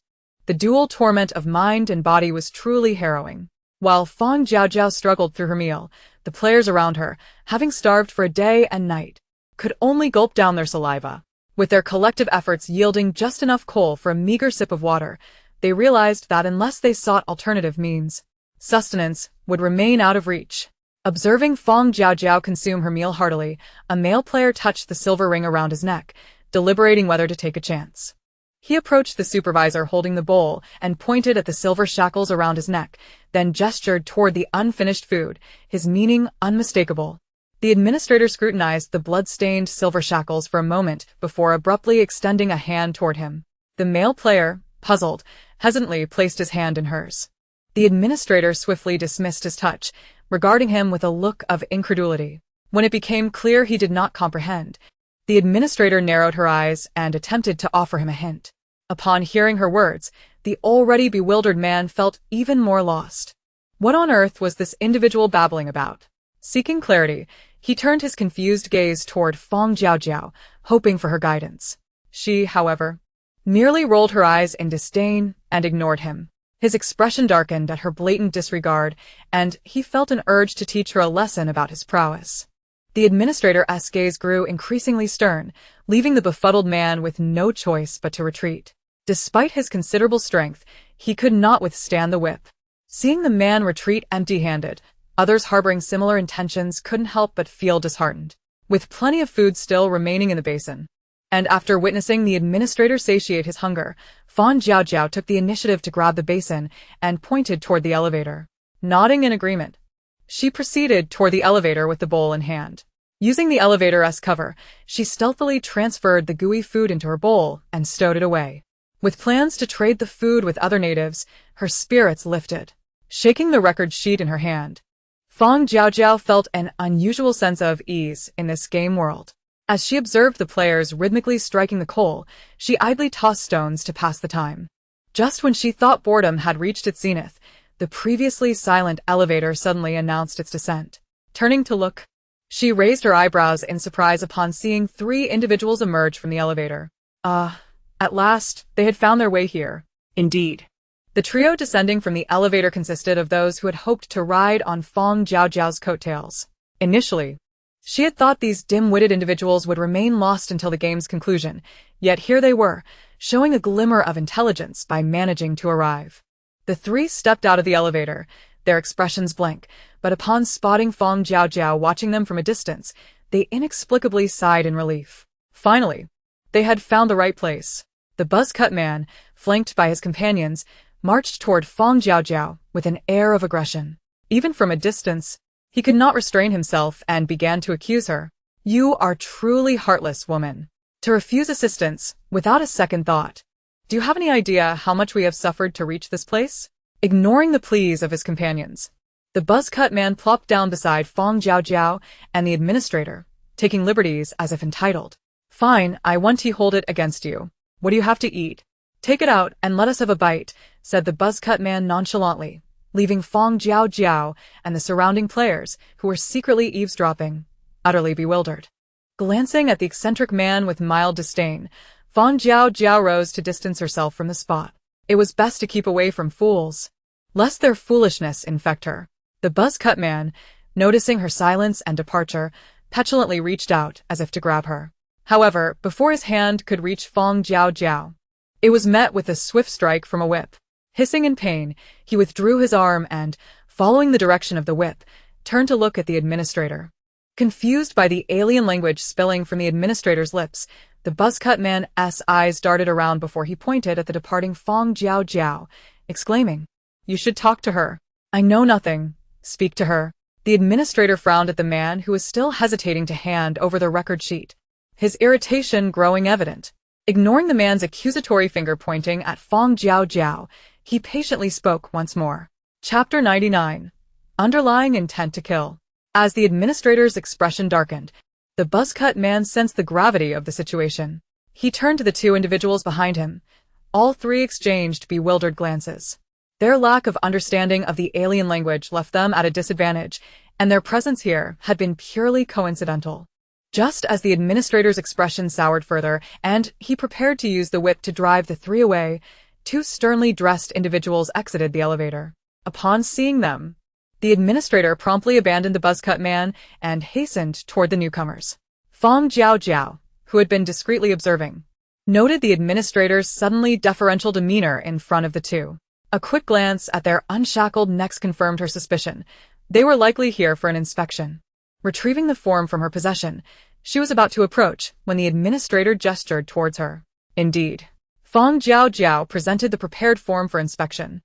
The dual torment of mind and body was truly harrowing. While Fang Jiaojiao struggled through her meal, the players around her, having starved for a day and night, could only gulp down their saliva. With their collective efforts yielding just enough coal for a meager sip of water, they realized that unless they sought alternative means, sustenance would remain out of reach. Observing Fang Jiaojiao consume her meal heartily, a male player touched the silver ring around his neck, deliberating whether to take a chance. He approached the supervisor holding the bowl and pointed at the silver shackles around his neck, then gestured toward the unfinished food, his meaning unmistakable. The administrator scrutinized the blood-stained silver shackles for a moment before abruptly extending a hand toward him. The male player, puzzled, hesitantly placed his hand in hers. The administrator swiftly dismissed his touch, regarding him with a look of incredulity. When it became clear he did not comprehend, The administrator narrowed her eyes and attempted to offer him a hint. Upon hearing her words, the already bewildered man felt even more lost. What on earth was this individual babbling about? Seeking clarity, he turned his confused gaze toward Fang Jiaojiao, hoping for her guidance. She, however, merely rolled her eyes in disdain and ignored him. His expression darkened at her blatant disregard, and he felt an urge to teach her a lesson about his prowess. The administrator's gaze grew increasingly stern, leaving the befuddled man with no choice but to retreat. Despite his considerable strength, he could not withstand the whip. Seeing the man retreat empty-handed, others harboring similar intentions couldn't help but feel disheartened. With plenty of food still remaining in the basin, and after witnessing the administrator satiate his hunger, Fang Jiaojiao took the initiative to grab the basin and pointed toward the elevator. Nodding in agreement, she proceeded toward the elevator with the bowl in hand. Using the elevator's cover, she stealthily transferred the gooey food into her bowl and stowed it away. With plans to trade the food with other natives, her spirits lifted. Shaking the record sheet in her hand, Fang Jiaojiao felt an unusual sense of ease in this game world. As she observed the players rhythmically striking the coal, she idly tossed stones to pass the time. Just when she thought boredom had reached its zenith, the previously silent elevator suddenly announced its descent. Turning to look, she raised her eyebrows in surprise upon seeing 3 individuals emerge from the elevator. At last, they had found their way here. Indeed. The trio descending from the elevator consisted of those who had hoped to ride on Fang Jiaojiao's coattails. Initially, she had thought these dim-witted individuals would remain lost until the game's conclusion, yet here they were, showing a glimmer of intelligence by managing to arrive. The 3 stepped out of the elevator, their expressions blank, but upon spotting Fang Jiaojiao watching them from a distance, they inexplicably sighed in relief. Finally, they had found the right place. The buzz-cut man, flanked by his companions, marched toward Fang Jiaojiao with an air of aggression. Even from a distance, he could not restrain himself and began to accuse her. "You are truly heartless, woman. To refuse assistance without a second thought. Do you have any idea how much we have suffered to reach this place?" Ignoring the pleas of his companions, the buzz-cut man plopped down beside Fang Jiaojiao and the administrator, taking liberties as if entitled. "Fine, I want to hold it against you. What do you have to eat? Take it out and let us have a bite," said the buzz-cut man nonchalantly, leaving Fang Jiaojiao and the surrounding players, who were secretly eavesdropping, utterly bewildered. Glancing at the eccentric man with mild disdain, Fang Jiaojiao rose to distance herself from the spot. It was best to keep away from fools, lest their foolishness infect her. The buzz-cut man, noticing her silence and departure, petulantly reached out as if to grab her. However, before his hand could reach Fang Jiaojiao, it was met with a swift strike from a whip. Hissing in pain, he withdrew his arm and, following the direction of the whip, turned to look at the administrator. Confused by the alien language spilling from the administrator's lips, the buzz-cut man's eyes darted around before he pointed at the departing Fang Jiaojiao, exclaiming, "You should talk to her." "I know nothing. Speak to her." The administrator frowned at the man who was still hesitating to hand over the record sheet, his irritation growing evident. Ignoring the man's accusatory finger pointing at Fang Jiaojiao, he patiently spoke once more. Chapter 99. Underlying Intent to Kill. As the administrator's expression darkened, the buzz-cut man sensed the gravity of the situation. He turned to the 2 individuals behind him. All 3 exchanged bewildered glances. Their lack of understanding of the alien language left them at a disadvantage, and their presence here had been purely coincidental. Just as the administrator's expression soured further, and he prepared to use the whip to drive the 3 away, 2 sternly dressed individuals exited the elevator. Upon seeing them, the administrator promptly abandoned the buzz-cut man and hastened toward the newcomers. Fang Jiaojiao, who had been discreetly observing, noted the administrator's suddenly deferential demeanor in front of the 2. A quick glance at their unshackled necks confirmed her suspicion. They were likely here for an inspection. Retrieving the form from her possession, she was about to approach when the administrator gestured towards her. Indeed, Fang Jiaojiao presented the prepared form for inspection,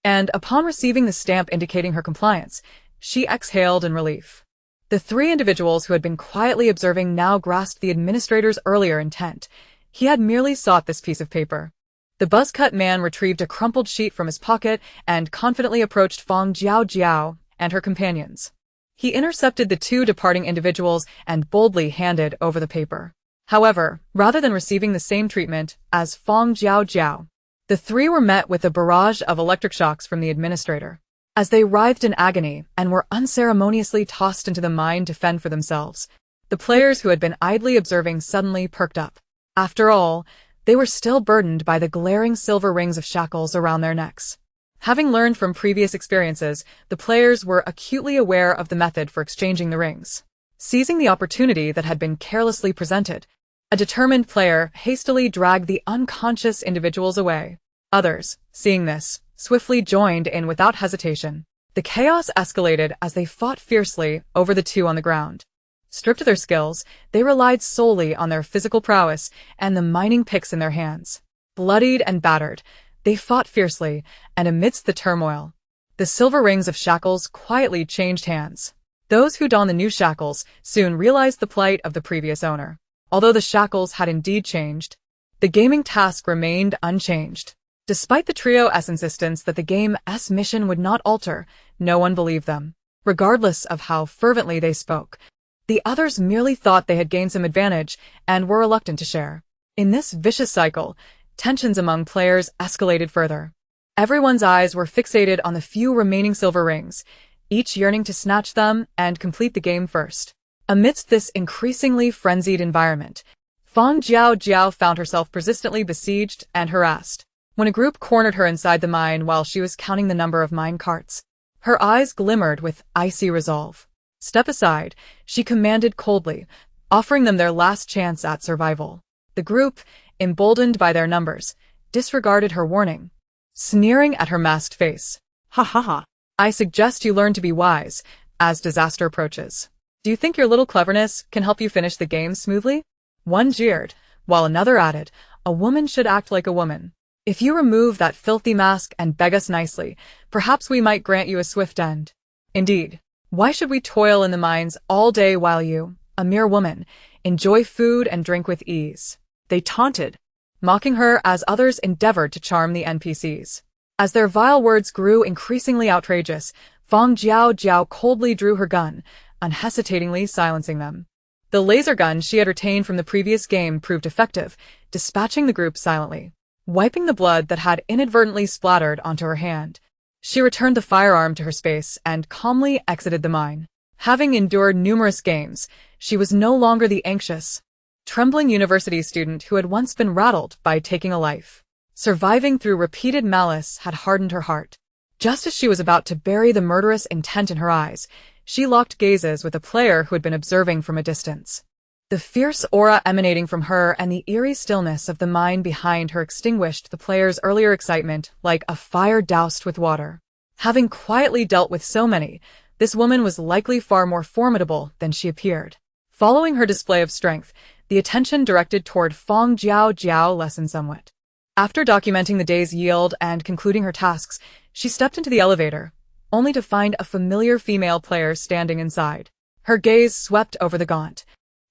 and upon receiving the stamp indicating her compliance, she exhaled in relief. The 3 individuals who had been quietly observing now grasped the administrator's earlier intent. He had merely sought this piece of paper. The buzz-cut man retrieved a crumpled sheet from his pocket and confidently approached Fang Jiaojiao and her companions. He intercepted the 2 departing individuals and boldly handed over the paper. However, rather than receiving the same treatment as Fang Jiaojiao, the three were met with a barrage of electric shocks from the administrator. As they writhed in agony and were unceremoniously tossed into the mine to fend for themselves, the players who had been idly observing suddenly perked up. After all, they were still burdened by the glaring silver rings of shackles around their necks. Having learned from previous experiences, the players were acutely aware of the method for exchanging the rings. Seizing the opportunity that had been carelessly presented, a determined player hastily dragged the unconscious individuals away. Others, seeing this, swiftly joined in without hesitation. The chaos escalated as they fought fiercely over the two on the ground. Stripped of their skills, they relied solely on their physical prowess and the mining picks in their hands. Bloodied and battered, they fought fiercely, and amidst the turmoil, the silver rings of shackles quietly changed hands. Those who donned the new shackles soon realized the plight of the previous owner. Although the shackles had indeed changed, the gaming task remained unchanged. Despite the trio's insistence that the game's mission would not alter, no one believed them. Regardless of how fervently they spoke, the others merely thought they had gained some advantage and were reluctant to share. In this vicious cycle, tensions among players escalated further. Everyone's eyes were fixated on the few remaining silver rings, each yearning to snatch them and complete the game first. Amidst this increasingly frenzied environment, Fang Jiaojiao found herself persistently besieged and harassed. When a group cornered her inside the mine while she was counting the number of mine carts, her eyes glimmered with icy resolve. "Step aside," she commanded coldly, offering them their last chance at survival. The group, emboldened by their numbers, disregarded her warning, sneering at her masked face. Ha ha ha. "I suggest you learn to be wise as disaster approaches. Do you think your little cleverness can help you finish the game smoothly?" One jeered, while another added, "A woman should act like a woman. If you remove that filthy mask and beg us nicely, perhaps we might grant you a swift end. Indeed, why should we toil in the mines all day while you, a mere woman, enjoy food and drink with ease?" They taunted, mocking her as others endeavored to charm the NPCs. As their vile words grew increasingly outrageous, Fang Jiaojiao coldly drew her gun, unhesitatingly silencing them. The laser gun she had retained from the previous game proved effective, dispatching the group silently. Wiping the blood that had inadvertently splattered onto her hand, she returned the firearm to her space and calmly exited the mine. Having endured numerous games, she was no longer the anxious, trembling university student who had once been rattled by taking a life. Surviving through repeated malice had hardened her heart. Just as she was about to bury the murderous intent in her eyes, she locked gazes with a player who had been observing from a distance. The fierce aura emanating from her and the eerie stillness of the mine behind her extinguished the player's earlier excitement like a fire doused with water. Having quietly dealt with so many, this woman was likely far more formidable than she appeared. Following her display of strength, the attention directed toward Fang Jiaojiao lessened somewhat. After documenting the day's yield and concluding her tasks, she stepped into the elevator, only to find a familiar female player standing inside. Her gaze swept over the gaunt,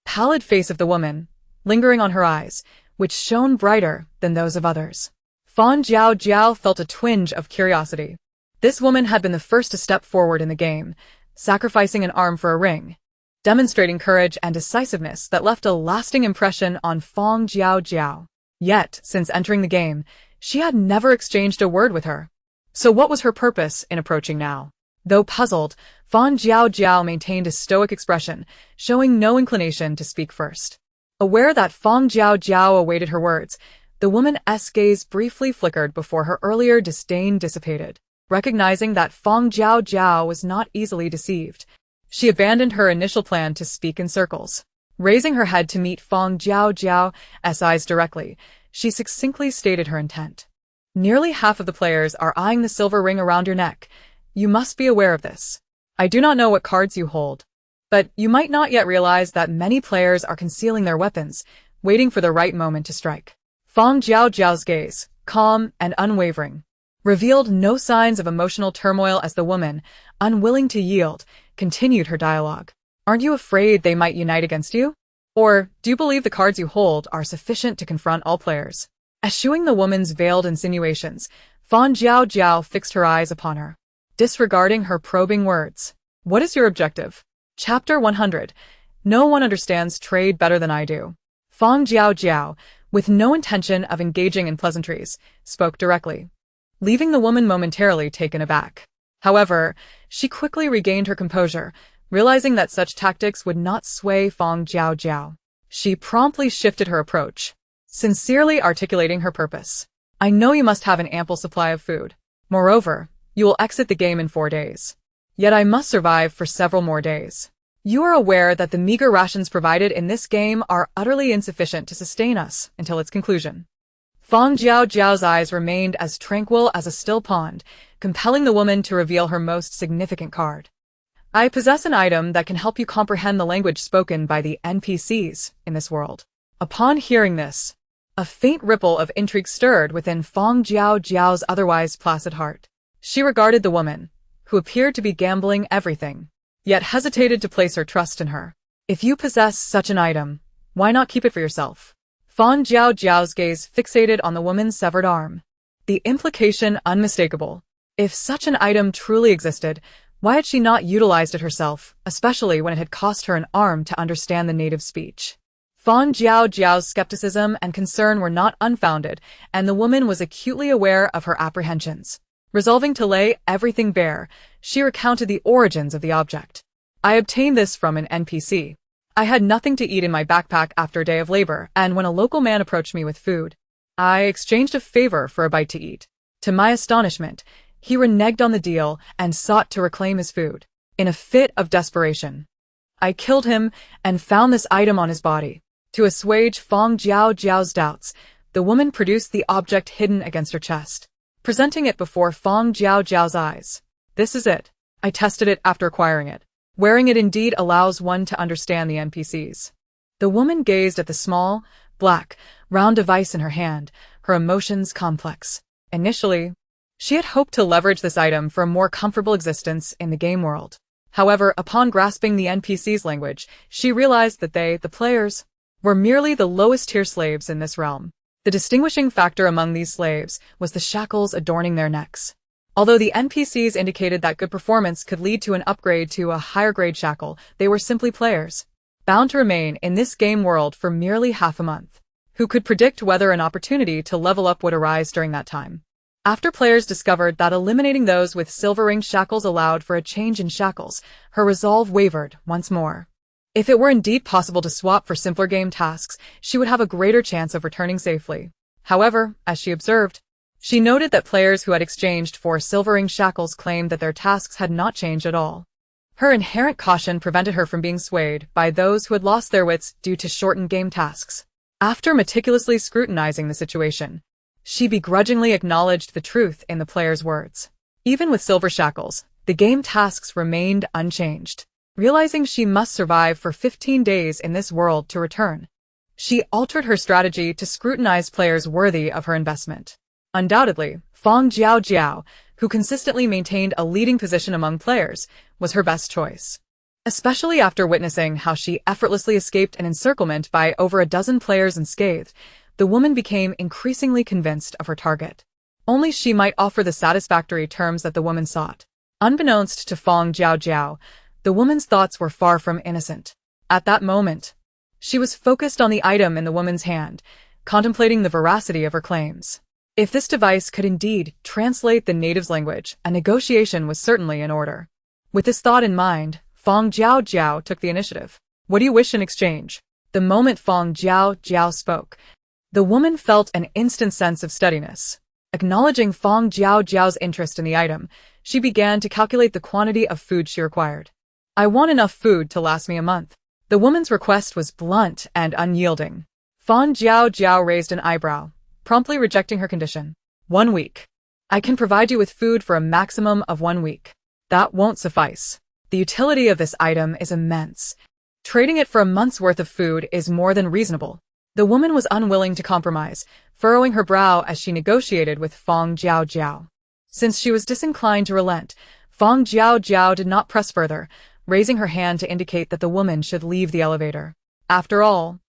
pallid face of the woman, lingering on her eyes, which shone brighter than those of others. Fang Jiaojiao felt a twinge of curiosity. This woman had been the first to step forward in the game, sacrificing an arm for a ring, demonstrating courage and decisiveness that left a lasting impression on Fang Jiaojiao. Yet, since entering the game, she had never exchanged a word with her. So what was her purpose in approaching now? Though puzzled, Fang Jiaojiao maintained a stoic expression, showing no inclination to speak first. Aware that Fang Jiaojiao awaited her words, the woman's gaze briefly flickered before her earlier disdain dissipated. Recognizing that Fang Jiaojiao was not easily deceived, she abandoned her initial plan to speak in circles. Raising her head to meet Fang Jiaojiao's eyes directly, she succinctly stated her intent. "Nearly half of the players are eyeing the silver ring around your neck. You must be aware of this. I do not know what cards you hold, but you might not yet realize that many players are concealing their weapons, waiting for the right moment to strike." Fang Jiaojiao's gaze, calm and unwavering, revealed no signs of emotional turmoil as the woman, unwilling to yield, continued her dialogue. "Aren't you afraid they might unite against you? Or do you believe the cards you hold are sufficient to confront all players?" Eschewing the woman's veiled insinuations, Fang Jiaojiao fixed her eyes upon her, disregarding her probing words. "What is your objective?" Chapter 100. No one understands trade better than I do. Fang Jiaojiao, with no intention of engaging in pleasantries, spoke directly, leaving the woman momentarily taken aback. However, she quickly regained her composure, realizing that such tactics would not sway Fang Jiaojiao. She promptly shifted her approach, sincerely articulating her purpose. I know you must have an ample supply of food. Moreover, you will exit the game in 4 days. Yet I must survive for several more days. You are aware that the meager rations provided in this game are utterly insufficient to sustain us until its conclusion. Fang Jiaojiao's eyes remained as tranquil as a still pond, compelling the woman to reveal her most significant card. I possess an item that can help you comprehend the language spoken by the NPCs in this world. Upon hearing this, a faint ripple of intrigue stirred within Fang Jiaojiao's otherwise placid heart. She regarded the woman, who appeared to be gambling everything, yet hesitated to place her trust in her. If you possess such an item, why not keep it for yourself? Fang Jiaojiao's gaze fixated on the woman's severed arm. The implication unmistakable. If such an item truly existed, why had she not utilized it herself, especially when it had cost her an arm to understand the native speech? Fang Jiaojiao's skepticism and concern were not unfounded, and the woman was acutely aware of her apprehensions. Resolving to lay everything bare, she recounted the origins of the object. I obtained this from an NPC. I had nothing to eat in my backpack after a day of labor, and when a local man approached me with food, I exchanged a favor for a bite to eat. To my astonishment, he reneged on the deal and sought to reclaim his food. In a fit of desperation, I killed him and found this item on his body. To assuage Fang Jiaojiao's doubts, the woman produced the object hidden against her chest, presenting it before Fang Jiaojiao's eyes. This is it. I tested it after acquiring it. Wearing it indeed allows one to understand the NPCs. The woman gazed at the small, black, round device in her hand, her emotions complex. Initially, she had hoped to leverage this item for a more comfortable existence in the game world. However, upon grasping the NPC's language, she realized that they, the players, were merely the lowest-tier slaves in this realm. The distinguishing factor among these slaves was the shackles adorning their necks. Although the NPCs indicated that good performance could lead to an upgrade to a higher-grade shackle, they were simply players, bound to remain in this game world for merely half a month. Who could predict whether an opportunity to level up would arise during that time? After players discovered that eliminating those with silver-ringed shackles allowed for a change in shackles, her resolve wavered once more. If it were indeed possible to swap for simpler game tasks, she would have a greater chance of returning safely. However, as she observed, she noted that players who had exchanged for silver-ringed shackles claimed that their tasks had not changed at all. Her inherent caution prevented her from being swayed by those who had lost their wits due to shortened game tasks. After meticulously scrutinizing the situation, she begrudgingly acknowledged the truth in the player's words. Even with silver shackles, the game tasks remained unchanged. Realizing she must survive for 15 days in this world to return, she altered her strategy to scrutinize players worthy of her investment. Undoubtedly, Fang Jiaojiao, who consistently maintained a leading position among players, was her best choice. Especially after witnessing how she effortlessly escaped an encirclement by over a dozen players unscathed, the woman became increasingly convinced of her target. Only she might offer the satisfactory terms that the woman sought. Unbeknownst to Fang Jiaojiao, the woman's thoughts were far from innocent. At that moment, she was focused on the item in the woman's hand, contemplating the veracity of her claims. If this device could indeed translate the native's language, a negotiation was certainly in order. With this thought in mind, Fang Jiaojiao took the initiative. What do you wish in exchange? The moment Fang Jiaojiao spoke, the woman felt an instant sense of steadiness. Acknowledging Fang Jiaojiao's interest in the item, she began to calculate the quantity of food she required. I want enough food to last me a month. The woman's request was blunt and unyielding. Fang Jiaojiao raised an eyebrow, promptly rejecting her condition. 1 week. I can provide you with food for a maximum of 1 week. That won't suffice. The utility of this item is immense. Trading it for a month's worth of food is more than reasonable. The woman was unwilling to compromise, furrowing her brow as she negotiated with Fang Jiaojiao. Since she was disinclined to relent, Fang Jiaojiao did not press further, raising her hand to indicate that the woman should leave the elevator. After all,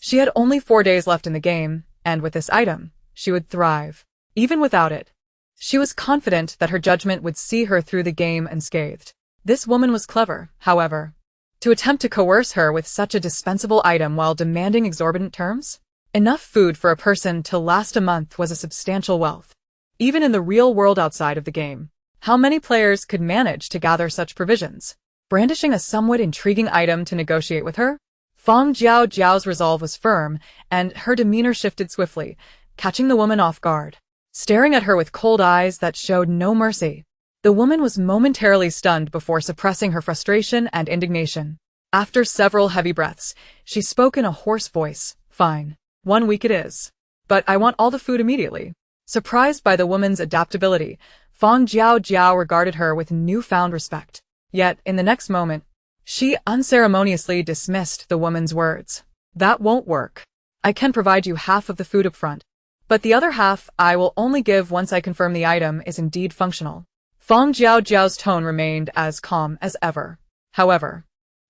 she had only 4 days left in the game, and with this item, she would thrive. Even without it, she was confident that her judgment would see her through the game unscathed. This woman was clever, however. To attempt to coerce her with such a dispensable item while demanding exorbitant terms? Enough food for a person to last a month was a substantial wealth. Even in the real world outside of the game, how many players could manage to gather such provisions? Brandishing a somewhat intriguing item to negotiate with her, Fang Jiaojiao's resolve was firm, and her demeanor shifted swiftly, catching the woman off guard. Staring at her with cold eyes that showed no mercy, the woman was momentarily stunned before suppressing her frustration and indignation. After several heavy breaths, she spoke in a hoarse voice. "Fine. 1 week it is. But I want all the food immediately." Surprised by the woman's adaptability, Fang Jiaojiao regarded her with newfound respect. Yet, in the next moment, she unceremoniously dismissed the woman's words. "That won't work. I can provide you half of the food up front, but the other half I will only give once I confirm the item is indeed functional." Fang Jiaojiao's tone remained as calm as ever. However,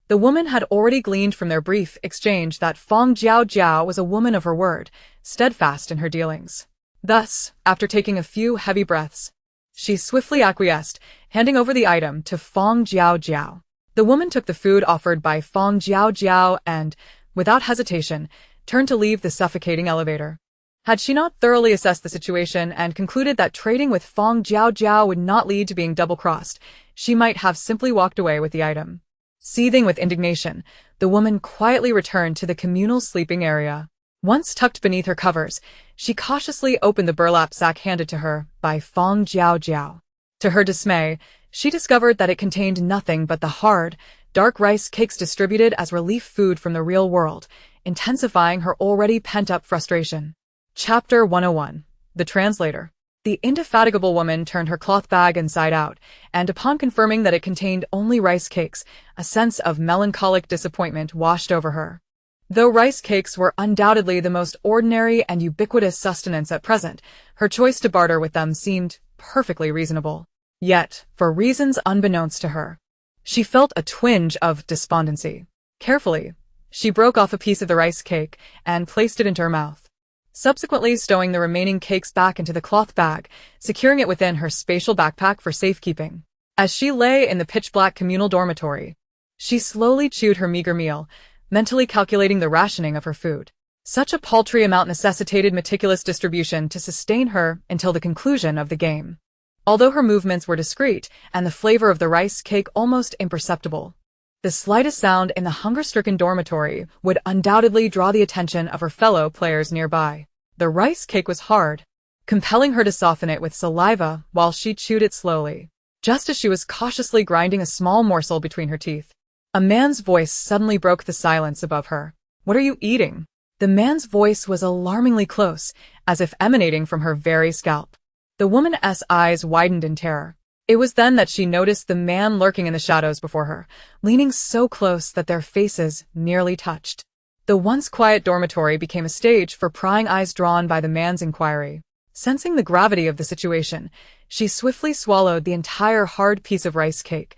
the woman had already gleaned from their brief exchange that Fang Jiaojiao was a woman of her word, steadfast in her dealings. Thus, after taking a few heavy breaths, she swiftly acquiesced, handing over the item to Fang Jiaojiao. The woman took the food offered by Fang Jiaojiao and, without hesitation, turned to leave the suffocating elevator. Had she not thoroughly assessed the situation and concluded that trading with Fang Jiaojiao would not lead to being double-crossed, she might have simply walked away with the item. Seething with indignation, the woman quietly returned to the communal sleeping area. Once tucked beneath her covers, she cautiously opened the burlap sack handed to her by Fang Jiaojiao. To her dismay, she discovered that it contained nothing but the hard, dark rice cakes distributed as relief food from the real world, intensifying her already pent-up frustration. Chapter 101. The Translator. The indefatigable woman turned her cloth bag inside out, and upon confirming that it contained only rice cakes, a sense of melancholic disappointment washed over her. Though rice cakes were undoubtedly the most ordinary and ubiquitous sustenance at present, her choice to barter with them seemed perfectly reasonable. Yet, for reasons unbeknownst to her, she felt a twinge of despondency. Carefully, she broke off a piece of the rice cake and placed it into her mouth, subsequently stowing the remaining cakes back into the cloth bag, securing it within her spatial backpack for safekeeping. As she lay in the pitch-black communal dormitory, she slowly chewed her meager meal, mentally calculating the rationing of her food. Such a paltry amount necessitated meticulous distribution to sustain her until the conclusion of the game. Although her movements were discreet and the flavor of the rice cake almost imperceptible, the slightest sound in the hunger-stricken dormitory would undoubtedly draw the attention of her fellow players nearby. The rice cake was hard, compelling her to soften it with saliva while she chewed it slowly. Just as she was cautiously grinding a small morsel between her teeth, a man's voice suddenly broke the silence above her. "What are you eating?" The man's voice was alarmingly close, as if emanating from her very scalp. The woman's eyes widened in terror. It was then that she noticed the man lurking in the shadows before her, leaning so close that their faces nearly touched. The once quiet dormitory became a stage for prying eyes drawn by the man's inquiry. Sensing the gravity of the situation, she swiftly swallowed the entire hard piece of rice cake,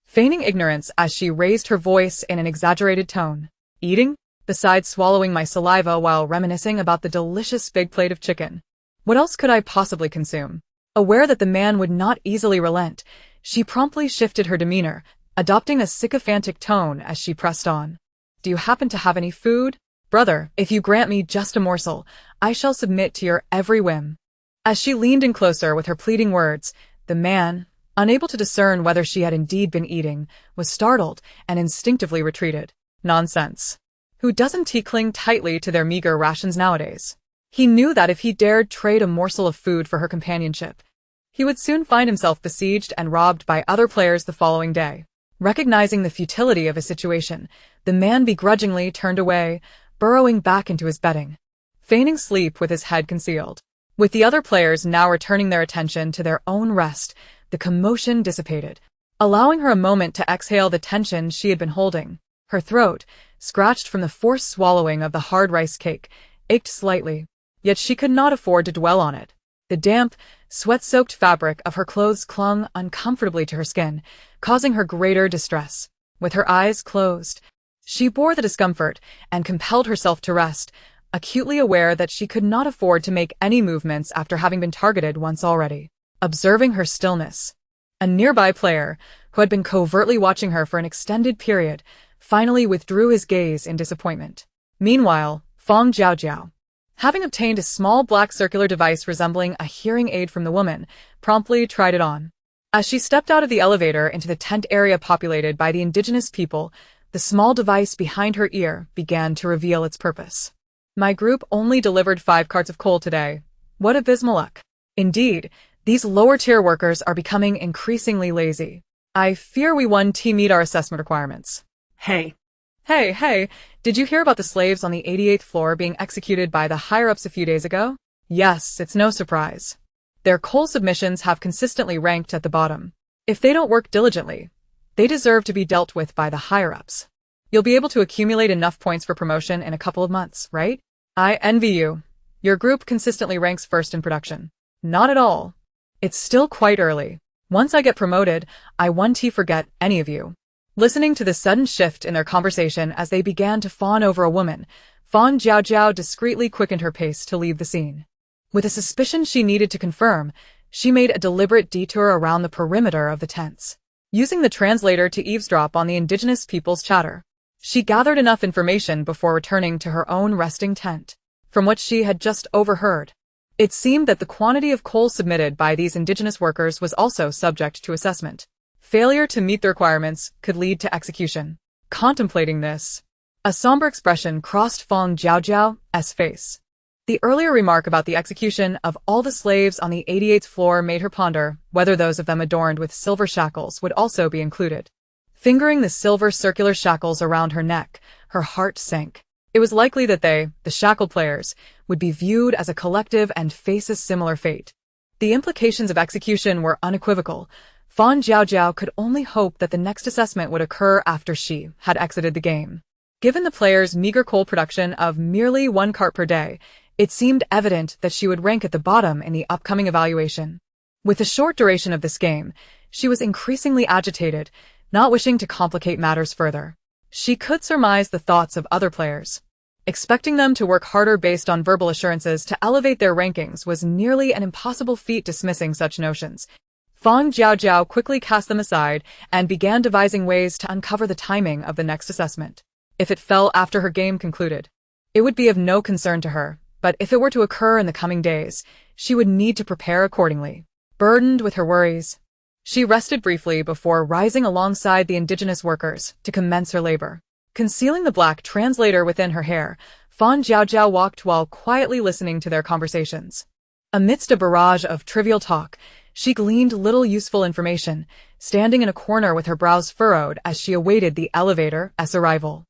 feigning ignorance as she raised her voice in an exaggerated tone. "Eating? Besides swallowing my saliva while reminiscing about the delicious big plate of chicken. What else could I possibly consume?" Aware that the man would not easily relent, she promptly shifted her demeanor, adopting a sycophantic tone as she pressed on. "Do you happen to have any food? Brother, if you grant me just a morsel, I shall submit to your every whim." As she leaned in closer with her pleading words, the man, unable to discern whether she had indeed been eating, was startled and instinctively retreated. Nonsense. Who doesn't cling tightly to their meager rations nowadays? He knew that if he dared trade a morsel of food for her companionship, he would soon find himself besieged and robbed by other players the following day. Recognizing the futility of his situation, the man begrudgingly turned away, burrowing back into his bedding, feigning sleep with his head concealed. With the other players now returning their attention to their own rest, the commotion dissipated, allowing her a moment to exhale the tension she had been holding. Her throat, scratched from the forced swallowing of the hard rice cake, ached slightly, yet she could not afford to dwell on it. The damp, sweat-soaked fabric of her clothes clung uncomfortably to her skin, causing her greater distress. With her eyes closed, she bore the discomfort and compelled herself to rest, acutely aware that she could not afford to make any movements after having been targeted once already. Observing her stillness, a nearby player, who had been covertly watching her for an extended period, finally withdrew his gaze in disappointment. Meanwhile, Fang Jiaojiao, having obtained a small black circular device resembling a hearing aid from the woman, promptly tried it on. As she stepped out of the elevator into the tent area populated by the indigenous people, the small device behind her ear began to reveal its purpose. My group only delivered 5 carts of coal today. What abysmal luck. Indeed, these lower-tier workers are becoming increasingly lazy. I fear we won't meet our assessment requirements. Hey. Hey, did you hear about the slaves on the 88th floor being executed by the higher-ups a few days ago? Yes, it's no surprise. Their coal submissions have consistently ranked at the bottom. If they don't work diligently, they deserve to be dealt with by the higher-ups. You'll be able to accumulate enough points for promotion in a couple of months, right? I envy you. Your group consistently ranks first in production. Not at all. It's still quite early. Once I get promoted, I won't forget any of you. Listening to the sudden shift in their conversation as they began to fawn over a woman, Fang Jiaojiao discreetly quickened her pace to leave the scene. With a suspicion she needed to confirm, she made a deliberate detour around the perimeter of the tents. Using the translator to eavesdrop on the indigenous people's chatter, she gathered enough information before returning to her own resting tent. From what she had just overheard, it seemed that the quantity of coal submitted by these indigenous workers was also subject to assessment. Failure to meet the requirements could lead to execution. Contemplating this, a somber expression crossed Fang Jiaojiao's face. The earlier remark about the execution of all the slaves on the 88th floor made her ponder whether those of them adorned with silver shackles would also be included. Fingering the silver circular shackles around her neck, her heart sank. It was likely that they, the shackle players, would be viewed as a collective and face a similar fate. The implications of execution were unequivocal. Fang Jiaojiao could only hope that the next assessment would occur after she had exited the game. Given the players' meager coal production of merely 1 cart per day, it seemed evident that she would rank at the bottom in the upcoming evaluation. With the short duration of this game, she was increasingly agitated, not wishing to complicate matters further. She could surmise the thoughts of other players. Expecting them to work harder based on verbal assurances to elevate their rankings was nearly an impossible feat. Dismissing such notions, Fang Jiaojiao quickly cast them aside and began devising ways to uncover the timing of the next assessment. If it fell after her game concluded, it would be of no concern to her, but if it were to occur in the coming days, she would need to prepare accordingly. Burdened with her worries, she rested briefly before rising alongside the indigenous workers to commence her labor. Concealing the black translator within her hair, Fang Jiaojiao walked while quietly listening to their conversations. Amidst a barrage of trivial talk, she gleaned little useful information, standing in a corner with her brows furrowed as she awaited the elevator's arrival.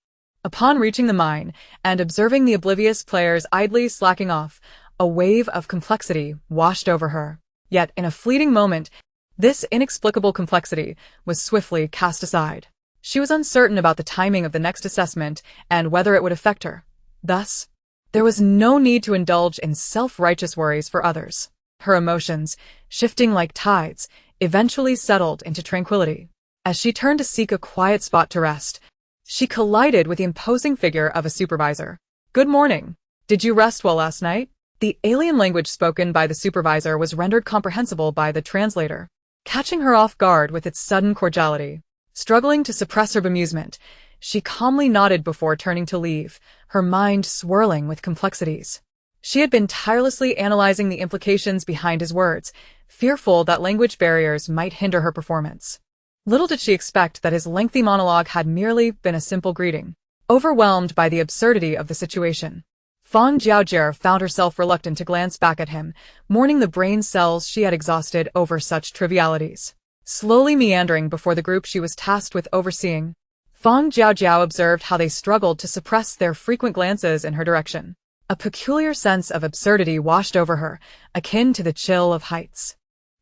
Upon reaching the mine and observing the oblivious players idly slacking off, a wave of complexity washed over her. Yet, in a fleeting moment, this inexplicable complexity was swiftly cast aside. She was uncertain about the timing of the next assessment and whether it would affect her. Thus, there was no need to indulge in self-righteous worries for others. Her emotions, shifting like tides, eventually settled into tranquility. As she turned to seek a quiet spot to rest, she collided with the imposing figure of a supervisor. "Good morning. Did you rest well last night?" The alien language spoken by the supervisor was rendered comprehensible by the translator, catching her off guard with its sudden cordiality. Struggling to suppress her bemusement, she calmly nodded before turning to leave, her mind swirling with complexities. She had been tirelessly analyzing the implications behind his words, fearful that language barriers might hinder her performance. Little did she expect that his lengthy monologue had merely been a simple greeting. Overwhelmed by the absurdity of the situation, Fang Jiaojiao found herself reluctant to glance back at him, mourning the brain cells she had exhausted over such trivialities. Slowly meandering before the group she was tasked with overseeing, Fang Jiaojiao observed how they struggled to suppress their frequent glances in her direction. A peculiar sense of absurdity washed over her, akin to the chill of heights.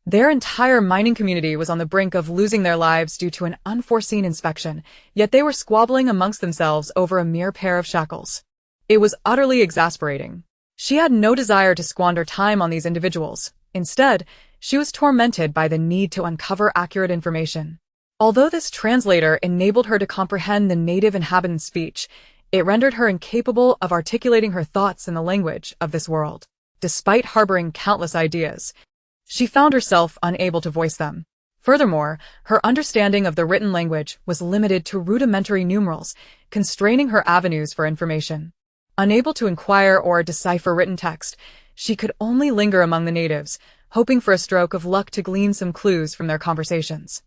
Their entire mining community was on the brink of losing their lives due to an unforeseen inspection, yet they were squabbling amongst themselves over a mere pair of shackles. It was utterly exasperating. She had no desire to squander time on these individuals. Instead, she was tormented by the need to uncover accurate information. Although this translator enabled her to comprehend the native inhabitant's speech, it rendered her incapable of articulating her thoughts in the language of this world. Despite harboring countless ideas, she found herself unable to voice them. Furthermore, her understanding of the written language was limited to rudimentary numerals, constraining her avenues for information. Unable to inquire or decipher written text, she could only linger among the natives, hoping for a stroke of luck to glean some clues from their conversations.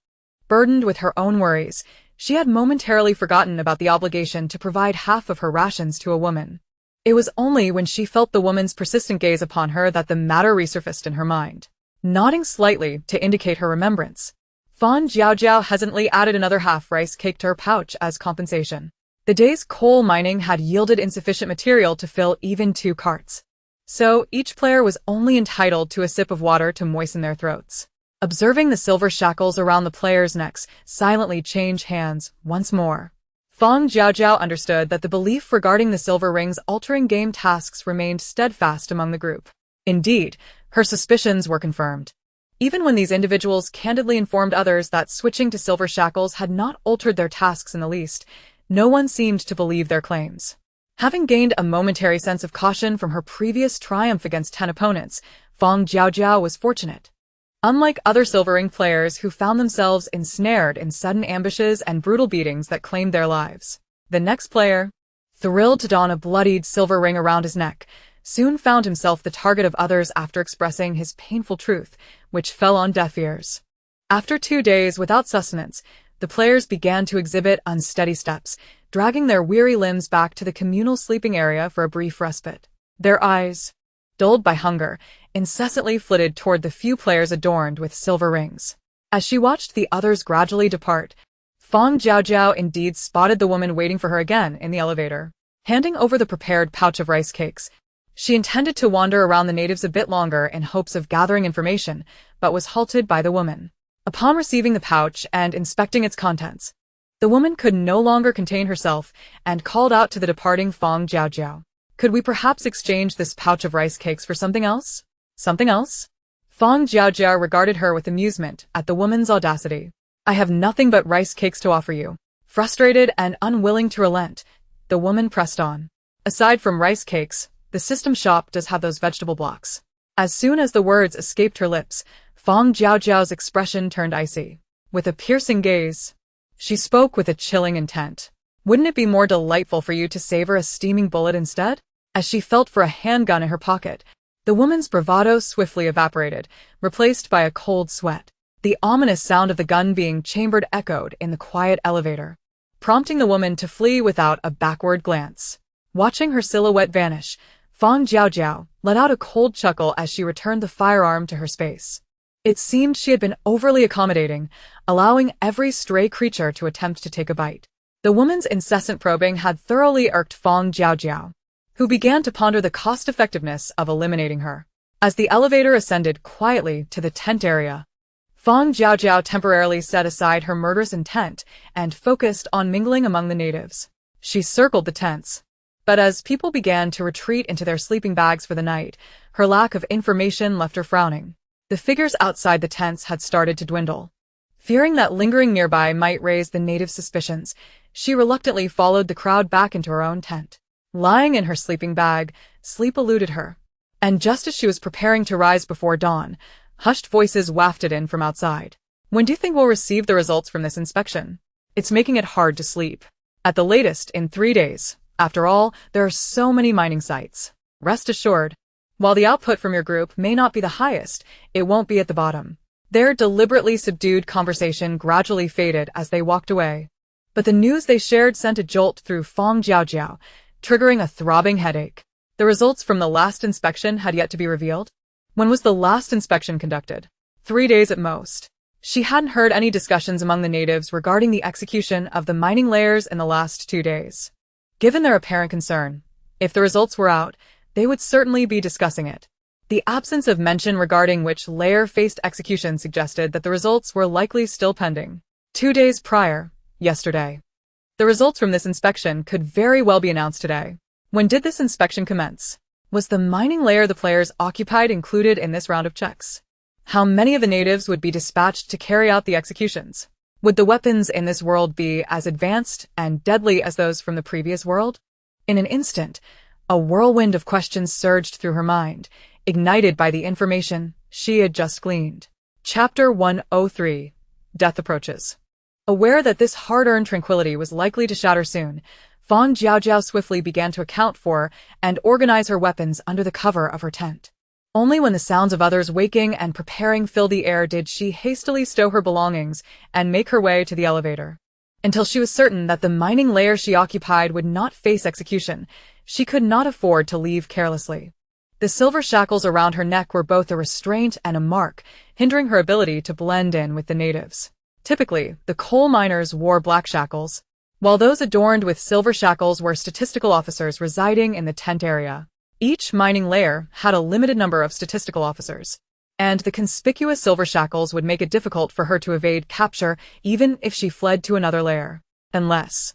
Burdened with her own worries, she had momentarily forgotten about the obligation to provide half of her rations to a woman. It was only when she felt the woman's persistent gaze upon her that the matter resurfaced in her mind. Nodding slightly to indicate her remembrance, Fang Jiaojiao hesitantly added another half rice cake to her pouch as compensation. The day's coal mining had yielded insufficient material to fill even 2 carts. So, each player was only entitled to a sip of water to moisten their throats. Observing the silver shackles around the players' necks silently change hands once more, Fang Jiaojiao understood that the belief regarding the silver rings altering game tasks remained steadfast among the group. Indeed, her suspicions were confirmed. Even when these individuals candidly informed others that switching to silver shackles had not altered their tasks in the least, no one seemed to believe their claims. Having gained a momentary sense of caution from her previous triumph against 10 opponents, Fang Jiaojiao was fortunate. Unlike other silver ring players who found themselves ensnared in sudden ambushes and brutal beatings that claimed their lives, the next player, thrilled to don a bloodied silver ring around his neck, soon found himself the target of others after expressing his painful truth, which fell on deaf ears. After 2 days without sustenance, the players began to exhibit unsteady steps, dragging their weary limbs back to the communal sleeping area for a brief respite. Their eyes, dulled by hunger, incessantly flitted toward the few players adorned with silver rings. As she watched the others gradually depart, Fang Jiaojiao indeed spotted the woman waiting for her again in the elevator. Handing over the prepared pouch of rice cakes, she intended to wander around the natives a bit longer in hopes of gathering information, but was halted by the woman. Upon receiving the pouch and inspecting its contents, the woman could no longer contain herself and called out to the departing Fang Jiaojiao. "Could we perhaps exchange this pouch of rice cakes for something else?" "Something else?" Fang Jiaojiao regarded her with amusement at the woman's audacity. "I have nothing but rice cakes to offer you." Frustrated and unwilling to relent, the woman pressed on. "Aside from rice cakes, the system shop does have those vegetable blocks." As soon as the words escaped her lips, Fang Jiaojiao's expression turned icy. With a piercing gaze, she spoke with a chilling intent. "Wouldn't it be more delightful for you to savor a steaming bullet instead?" As she felt for a handgun in her pocket, the woman's bravado swiftly evaporated, replaced by a cold sweat. The ominous sound of the gun being chambered echoed in the quiet elevator, prompting the woman to flee without a backward glance. Watching her silhouette vanish, Fang Jiaojiao let out a cold chuckle as she returned the firearm to her space. It seemed she had been overly accommodating, allowing every stray creature to attempt to take a bite. The woman's incessant probing had thoroughly irked Fang Jiaojiao, who began to ponder the cost-effectiveness of eliminating her. As the elevator ascended quietly to the tent area, Fang Jiaojiao temporarily set aside her murderous intent and focused on mingling among the natives. She circled the tents, but as people began to retreat into their sleeping bags for the night, her lack of information left her frowning. The figures outside the tents had started to dwindle. Fearing that lingering nearby might raise the natives' suspicions, she reluctantly followed the crowd back into her own tent. Lying in her sleeping bag, sleep eluded her, and just as she was preparing to rise before dawn, hushed voices wafted in from outside. "When do you think we'll receive the results from this inspection? It's making it hard to sleep." "At the latest, in 3 days. After all, there are so many mining sites. Rest assured, while the output from your group may not be the highest, it won't be at the bottom." Their deliberately subdued conversation gradually faded as they walked away, but the news they shared sent a jolt through Fang Jiaojiao, triggering a throbbing headache. The results from the last inspection had yet to be revealed. When was the last inspection conducted? 3 days at most. She hadn't heard any discussions among the natives regarding the execution of the mining layers in the last 2 days. Given their apparent concern, if the results were out, they would certainly be discussing it. The absence of mention regarding which layer faced execution suggested that the results were likely still pending. 2 days prior, yesterday. The results from this inspection could very well be announced today. When did this inspection commence? Was the mining layer the players occupied included in this round of checks? How many of the natives would be dispatched to carry out the executions? Would the weapons in this world be as advanced and deadly as those from the previous world? In an instant, a whirlwind of questions surged through her mind, ignited by the information she had just gleaned. Chapter 103. death approaches. Aware that this hard-earned tranquility was likely to shatter soon, Fang Jiaojiao swiftly began to account for and organize her weapons under the cover of her tent. Only when the sounds of others waking and preparing filled the air did she hastily stow her belongings and make her way to the elevator. Until she was certain that the mining layer she occupied would not face execution, she could not afford to leave carelessly. The silver shackles around her neck were both a restraint and a mark, hindering her ability to blend in with the natives. Typically, the coal miners wore black shackles, while those adorned with silver shackles were statistical officers residing in the tent area. Each mining layer had a limited number of statistical officers, and the conspicuous silver shackles would make it difficult for her to evade capture even if she fled to another layer. Unless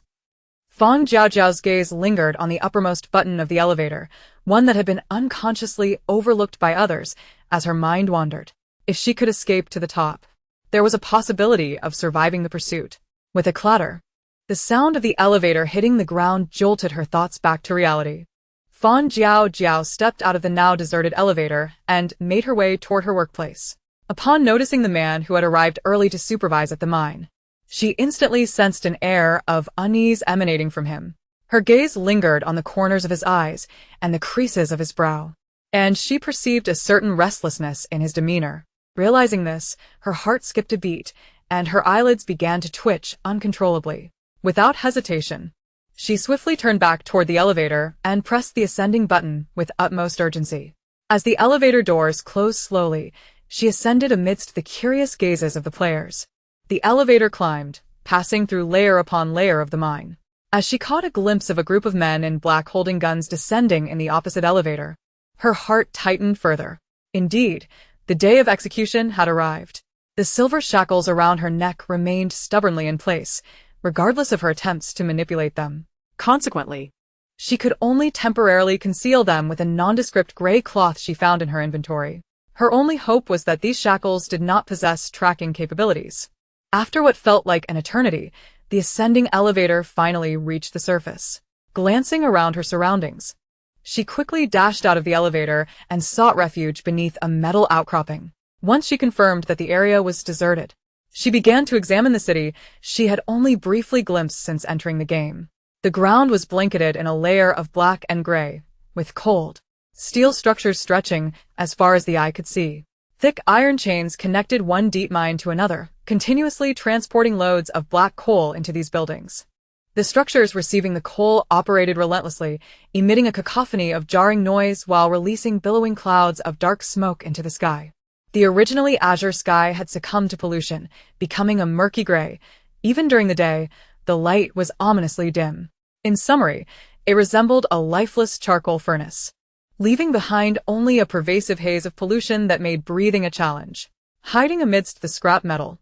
Fang Jiaojiao's gaze lingered on the uppermost button of the elevator, one that had been unconsciously overlooked by others as her mind wandered. If she could escape to the top, there was a possibility of surviving the pursuit. With a clatter, the sound of the elevator hitting the ground jolted her thoughts back to reality. Fang Jiaojiao stepped out of the now deserted elevator and made her way toward her workplace. Upon noticing the man who had arrived early to supervise at the mine, she instantly sensed an air of unease emanating from him. Her gaze lingered on the corners of his eyes and the creases of his brow, and she perceived a certain restlessness in his demeanor. Realizing this, her heart skipped a beat, and her eyelids began to twitch uncontrollably. Without hesitation, she swiftly turned back toward the elevator and pressed the ascending button with utmost urgency. As the elevator doors closed slowly, she ascended amidst the curious gazes of the players. The elevator climbed, passing through layer upon layer of the mine. As she caught a glimpse of a group of men in black holding guns descending in the opposite elevator, her heart tightened further. Indeed, the day of execution had arrived. The silver shackles around her neck remained stubbornly in place, regardless of her attempts to manipulate them. Consequently, she could only temporarily conceal them with a nondescript gray cloth she found in her inventory. Her only hope was that these shackles did not possess tracking capabilities. After what felt like an eternity, the ascending elevator finally reached the surface. Glancing around her surroundings, she quickly dashed out of the elevator and sought refuge beneath a metal outcropping. Once she confirmed that the area was deserted, she began to examine the city she had only briefly glimpsed since entering the game. The ground was blanketed in a layer of black and gray, with cold, steel structures stretching as far as the eye could see. Thick iron chains connected one deep mine to another, continuously transporting loads of black coal into these buildings. The structures receiving the coal operated relentlessly, emitting a cacophony of jarring noise while releasing billowing clouds of dark smoke into the sky. The originally azure sky had succumbed to pollution, becoming a murky gray. Even during the day, the light was ominously dim. In summary, it resembled a lifeless charcoal furnace, leaving behind only a pervasive haze of pollution that made breathing a challenge. Hiding amidst the scrap metal,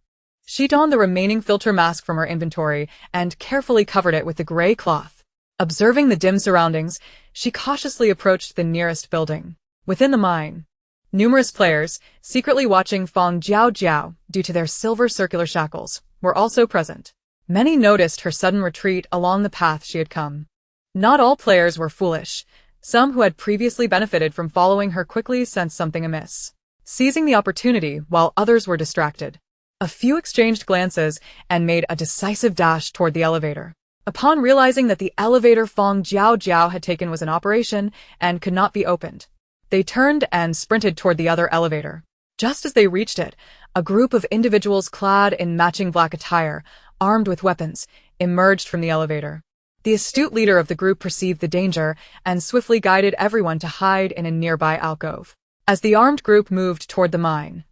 she donned the remaining filter mask from her inventory and carefully covered it with the gray cloth. Observing the dim surroundings, she cautiously approached the nearest building. Within the mine, numerous players, secretly watching Fang Jiaojiao due to their silver circular shackles, were also present. Many noticed her sudden retreat along the path she had come. Not all players were foolish. Some who had previously benefited from following her quickly sensed something amiss, seizing the opportunity while others were distracted. A few exchanged glances and made a decisive dash toward the elevator. Upon realizing that the elevator Fang Jiaojiao had taken was in operation and could not be opened, they turned and sprinted toward the other elevator. Just as they reached it, a group of individuals clad in matching black attire, armed with weapons, emerged from the elevator. The astute leader of the group perceived the danger and swiftly guided everyone to hide in a nearby alcove. As the armed group moved toward the mine,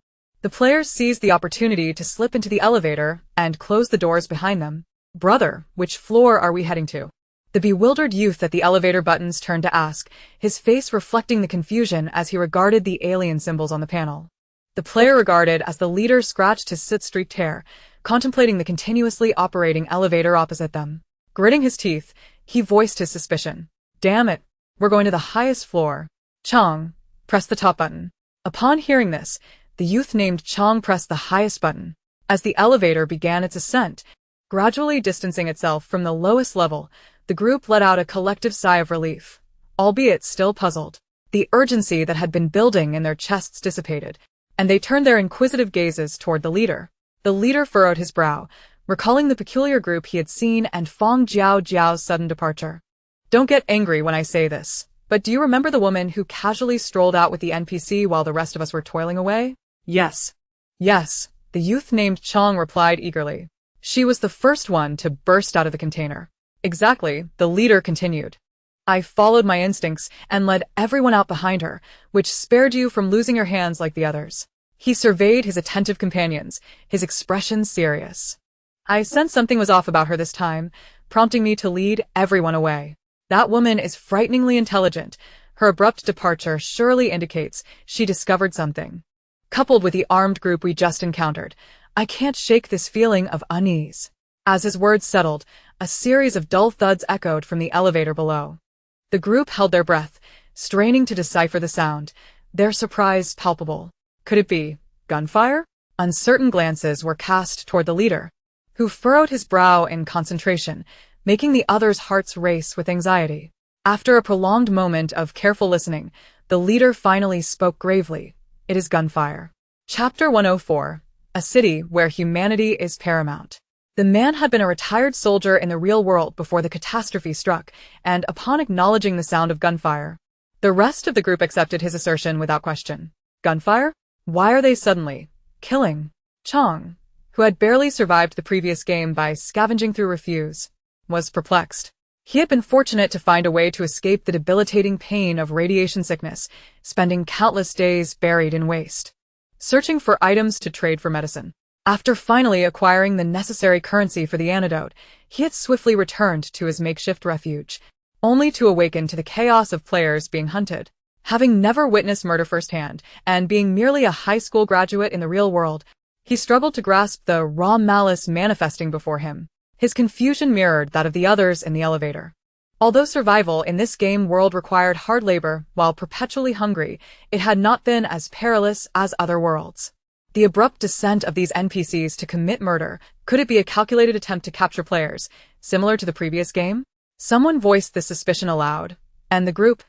the players seized the opportunity to slip into the elevator and close the doors behind them. "Brother, which floor are we heading to?" The bewildered youth at the elevator buttons turned to ask, his face reflecting the confusion as he regarded the alien symbols on the panel. The player regarded as the leader scratched his soot-streaked hair, contemplating the continuously operating elevator opposite them. Gritting his teeth, he voiced his suspicion. "Damn it, we're going to the highest floor." Chong, press the top button. Upon hearing this, the youth named Chong pressed the highest button. As the elevator began its ascent, gradually distancing itself from the lowest level, the group let out a collective sigh of relief, albeit still puzzled. The urgency that had been building in their chests dissipated, and they turned their inquisitive gazes toward the leader. The leader furrowed his brow, recalling the peculiar group he had seen and Fang Jiaojiao's sudden departure. Don't get angry when I say this, but do you remember the woman who casually strolled out with the NPC while the rest of us were toiling away? Yes. Yes, the youth named Chong replied eagerly. She was the first one to burst out of the container. Exactly, the leader continued. I followed my instincts and led everyone out behind her, which spared you from losing your hands like the others. He surveyed his attentive companions, his expression serious. I sensed something was off about her this time, prompting me to lead everyone away. That woman is frighteningly intelligent. Her abrupt departure surely indicates she discovered something. Coupled with the armed group we just encountered, I can't shake this feeling of unease. As his words settled, a series of dull thuds echoed from the elevator below. The group held their breath, straining to decipher the sound, their surprise palpable. Could it be gunfire? Uncertain glances were cast toward the leader, who furrowed his brow in concentration, making the others' hearts race with anxiety. After a prolonged moment of careful listening, the leader finally spoke gravely. It is gunfire. Chapter 104. A city where humanity is paramount. The man had been a retired soldier in the real world before the catastrophe struck, and upon acknowledging the sound of gunfire, the rest of the group accepted his assertion without question. Gunfire? Why are they suddenly killing? Chong, who had barely survived the previous game by scavenging through refuse, was perplexed. He had been fortunate to find a way to escape the debilitating pain of radiation sickness, spending countless days buried in waste, searching for items to trade for medicine. After finally acquiring the necessary currency for the antidote, he had swiftly returned to his makeshift refuge, only to awaken to the chaos of players being hunted. Having never witnessed murder firsthand, and being merely a high school graduate in the real world, he struggled to grasp the raw malice manifesting before him. His confusion mirrored that of the others in the elevator. Although survival in this game world required hard labor while perpetually hungry, it had not been as perilous as other worlds. The abrupt descent of these NPCs to commit murder, could it be a calculated attempt to capture players, similar to the previous game? Someone voiced this suspicion aloud, and the group,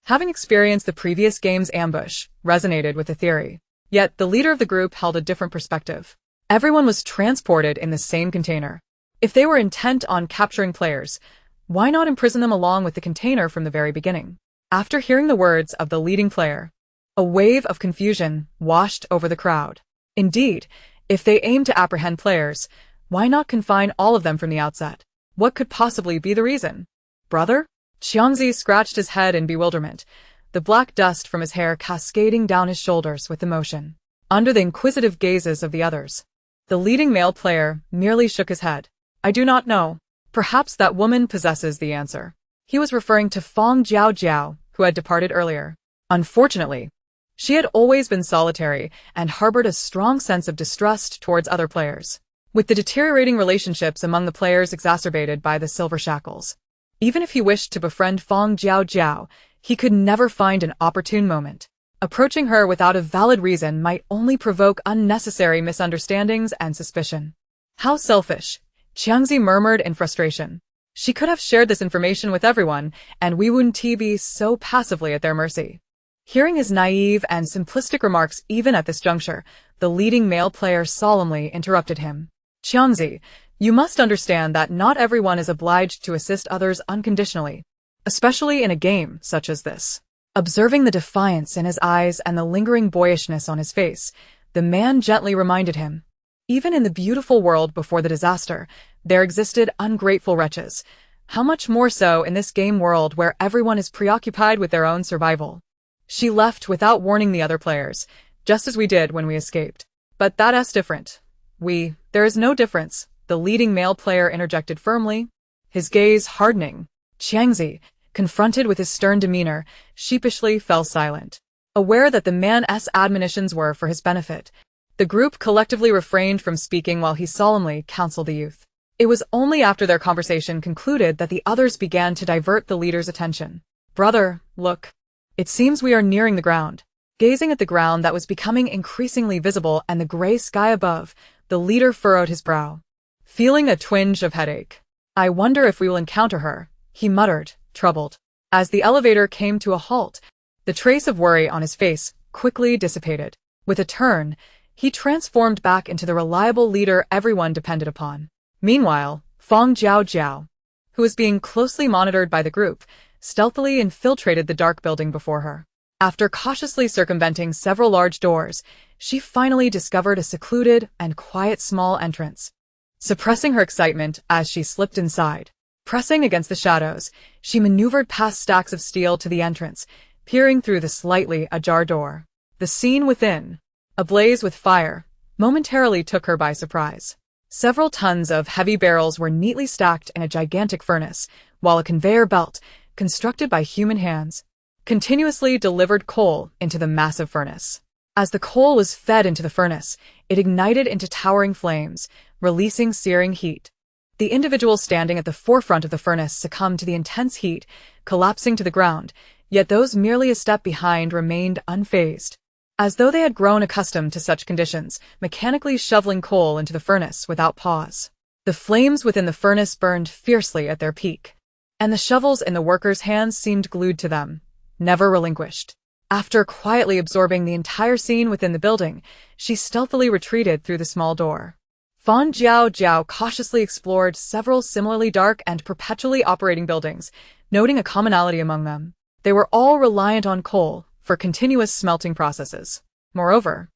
having experienced the previous game's ambush, resonated with the theory. Yet the leader of the group held a different perspective. Everyone was transported in the same container. If they were intent on capturing players, why not imprison them along with the container from the very beginning? After hearing the words of the leading player, a wave of confusion washed over the crowd. Indeed, if they aimed to apprehend players, why not confine all of them from the outset? What could possibly be the reason? Brother? Xiangzi scratched his head in bewilderment, the black dust from his hair cascading down his shoulders with emotion. Under the inquisitive gazes of the others, the leading male player merely shook his head. I do not know. Perhaps that woman possesses the answer. He was referring to Fang Jiaojiao, who had departed earlier. Unfortunately, she had always been solitary and harbored a strong sense of distrust towards other players, with the deteriorating relationships among the players exacerbated by the silver shackles. Even if he wished to befriend Fang Jiaojiao, he could never find an opportune moment. Approaching her without a valid reason might only provoke unnecessary misunderstandings and suspicion. How selfish, Xiangzi murmured in frustration. She could have shared this information with everyone, and we wouldn't be so passively at their mercy. Hearing his naive and simplistic remarks even at this juncture, the leading male player solemnly interrupted him. Xiangzi, you must understand that not everyone is obliged to assist others unconditionally, especially in a game such as this. Observing the defiance in his eyes and the lingering boyishness on his face, the man gently reminded him. Even in the beautiful world before the disaster, there existed ungrateful wretches. How much more so in this game world where everyone is preoccupied with their own survival. She left without warning the other players, just as we did when we escaped. But that's different. There is no difference, the leading male player interjected firmly, his gaze hardening. Xiangzi, confronted with his stern demeanor, sheepishly fell silent. Aware that the man's admonitions were for his benefit, the group collectively refrained from speaking while he solemnly counseled the youth. It was only after their conversation concluded that the others began to divert the leader's attention. Brother, look. It seems we are nearing the ground. Gazing at the ground that was becoming increasingly visible and the gray sky above, the leader furrowed his brow, feeling a twinge of headache. I wonder if we will encounter her, he muttered, troubled. As the elevator came to a halt, the trace of worry on his face quickly dissipated. With a turn, he transformed back into the reliable leader everyone depended upon. Meanwhile, Fang Jiaojiao, who was being closely monitored by the group, stealthily infiltrated the dark building before her. After cautiously circumventing several large doors, she finally discovered a secluded and quiet small entrance. Suppressing her excitement as she slipped inside, pressing against the shadows, she maneuvered past stacks of steel to the entrance, peering through the slightly ajar door. The scene within, ablaze with fire, momentarily took her by surprise. Several tons of heavy barrels were neatly stacked in a gigantic furnace, while a conveyor belt, constructed by human hands, continuously delivered coal into the massive furnace. As the coal was fed into the furnace, it ignited into towering flames, releasing searing heat. The individuals standing at the forefront of the furnace succumbed to the intense heat, collapsing to the ground, yet those merely a step behind remained unfazed, as though they had grown accustomed to such conditions, mechanically shoveling coal into the furnace without pause. The flames within the furnace burned fiercely at their peak, and the shovels in the workers' hands seemed glued to them, never relinquished. After quietly absorbing the entire scene within the building, she stealthily retreated through the small door. Fang Jiaojiao cautiously explored several similarly dark and perpetually operating buildings, noting a commonality among them. They were all reliant on coal for continuous smelting processes. Moreover,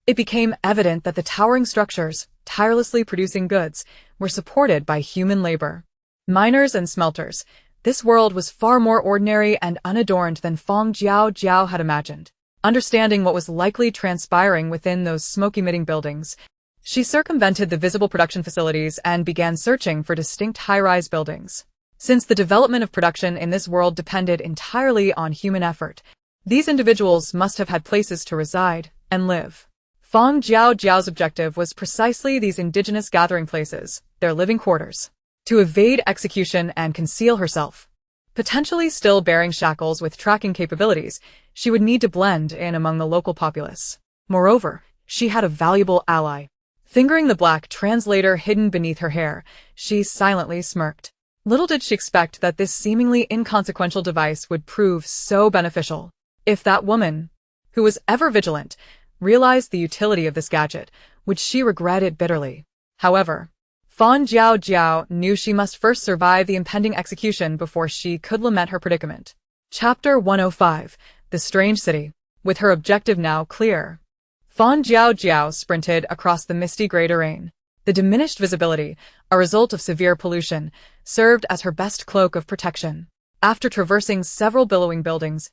it became evident that the towering structures, tirelessly producing goods, were supported by human labor. Miners and smelters, this world was far more ordinary and unadorned than Fang Jiaojiao had imagined. Understanding what was likely transpiring within those smoke-emitting buildings, she circumvented the visible production facilities and began searching for distinct high-rise buildings. Since the development of production in this world depended entirely on human effort, these individuals must have had places to reside and live. Fang Jiaojiao's objective was precisely these indigenous gathering places, their living quarters. To evade execution and conceal herself, potentially still bearing shackles with tracking capabilities, she would need to blend in among the local populace. Moreover, she had a valuable ally. Fingering the black translator hidden beneath her hair, she silently smirked. Little did she expect that this seemingly inconsequential device would prove so beneficial. If that woman, who was ever vigilant, realized the utility of this gadget, would she regret it bitterly. However, Fang Jiaojiao knew she must first survive the impending execution before she could lament her predicament. Chapter 105, The Strange City. With her objective now clear, Fang Jiaojiao sprinted across the misty gray terrain. The diminished visibility, a result of severe pollution, served as her best cloak of protection. After traversing several billowing buildings,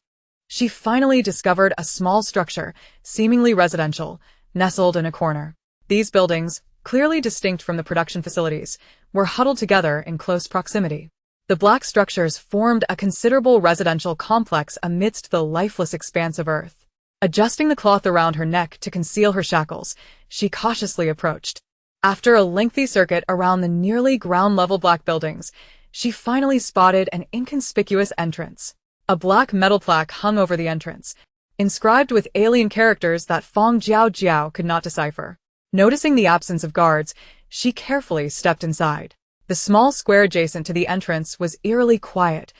she finally discovered a small structure, seemingly residential, nestled in a corner. These buildings, clearly distinct from the production facilities, were huddled together in close proximity. The black structures formed a considerable residential complex amidst the lifeless expanse of earth. Adjusting the cloth around her neck to conceal her shackles, she cautiously approached. After a lengthy circuit around the nearly ground-level black buildings, she finally spotted an inconspicuous entrance. A black metal plaque hung over the entrance, inscribed with alien characters that Fang Jiaojiao could not decipher. Noticing the absence of guards, she carefully stepped inside. The small square adjacent to the entrance was eerily quiet,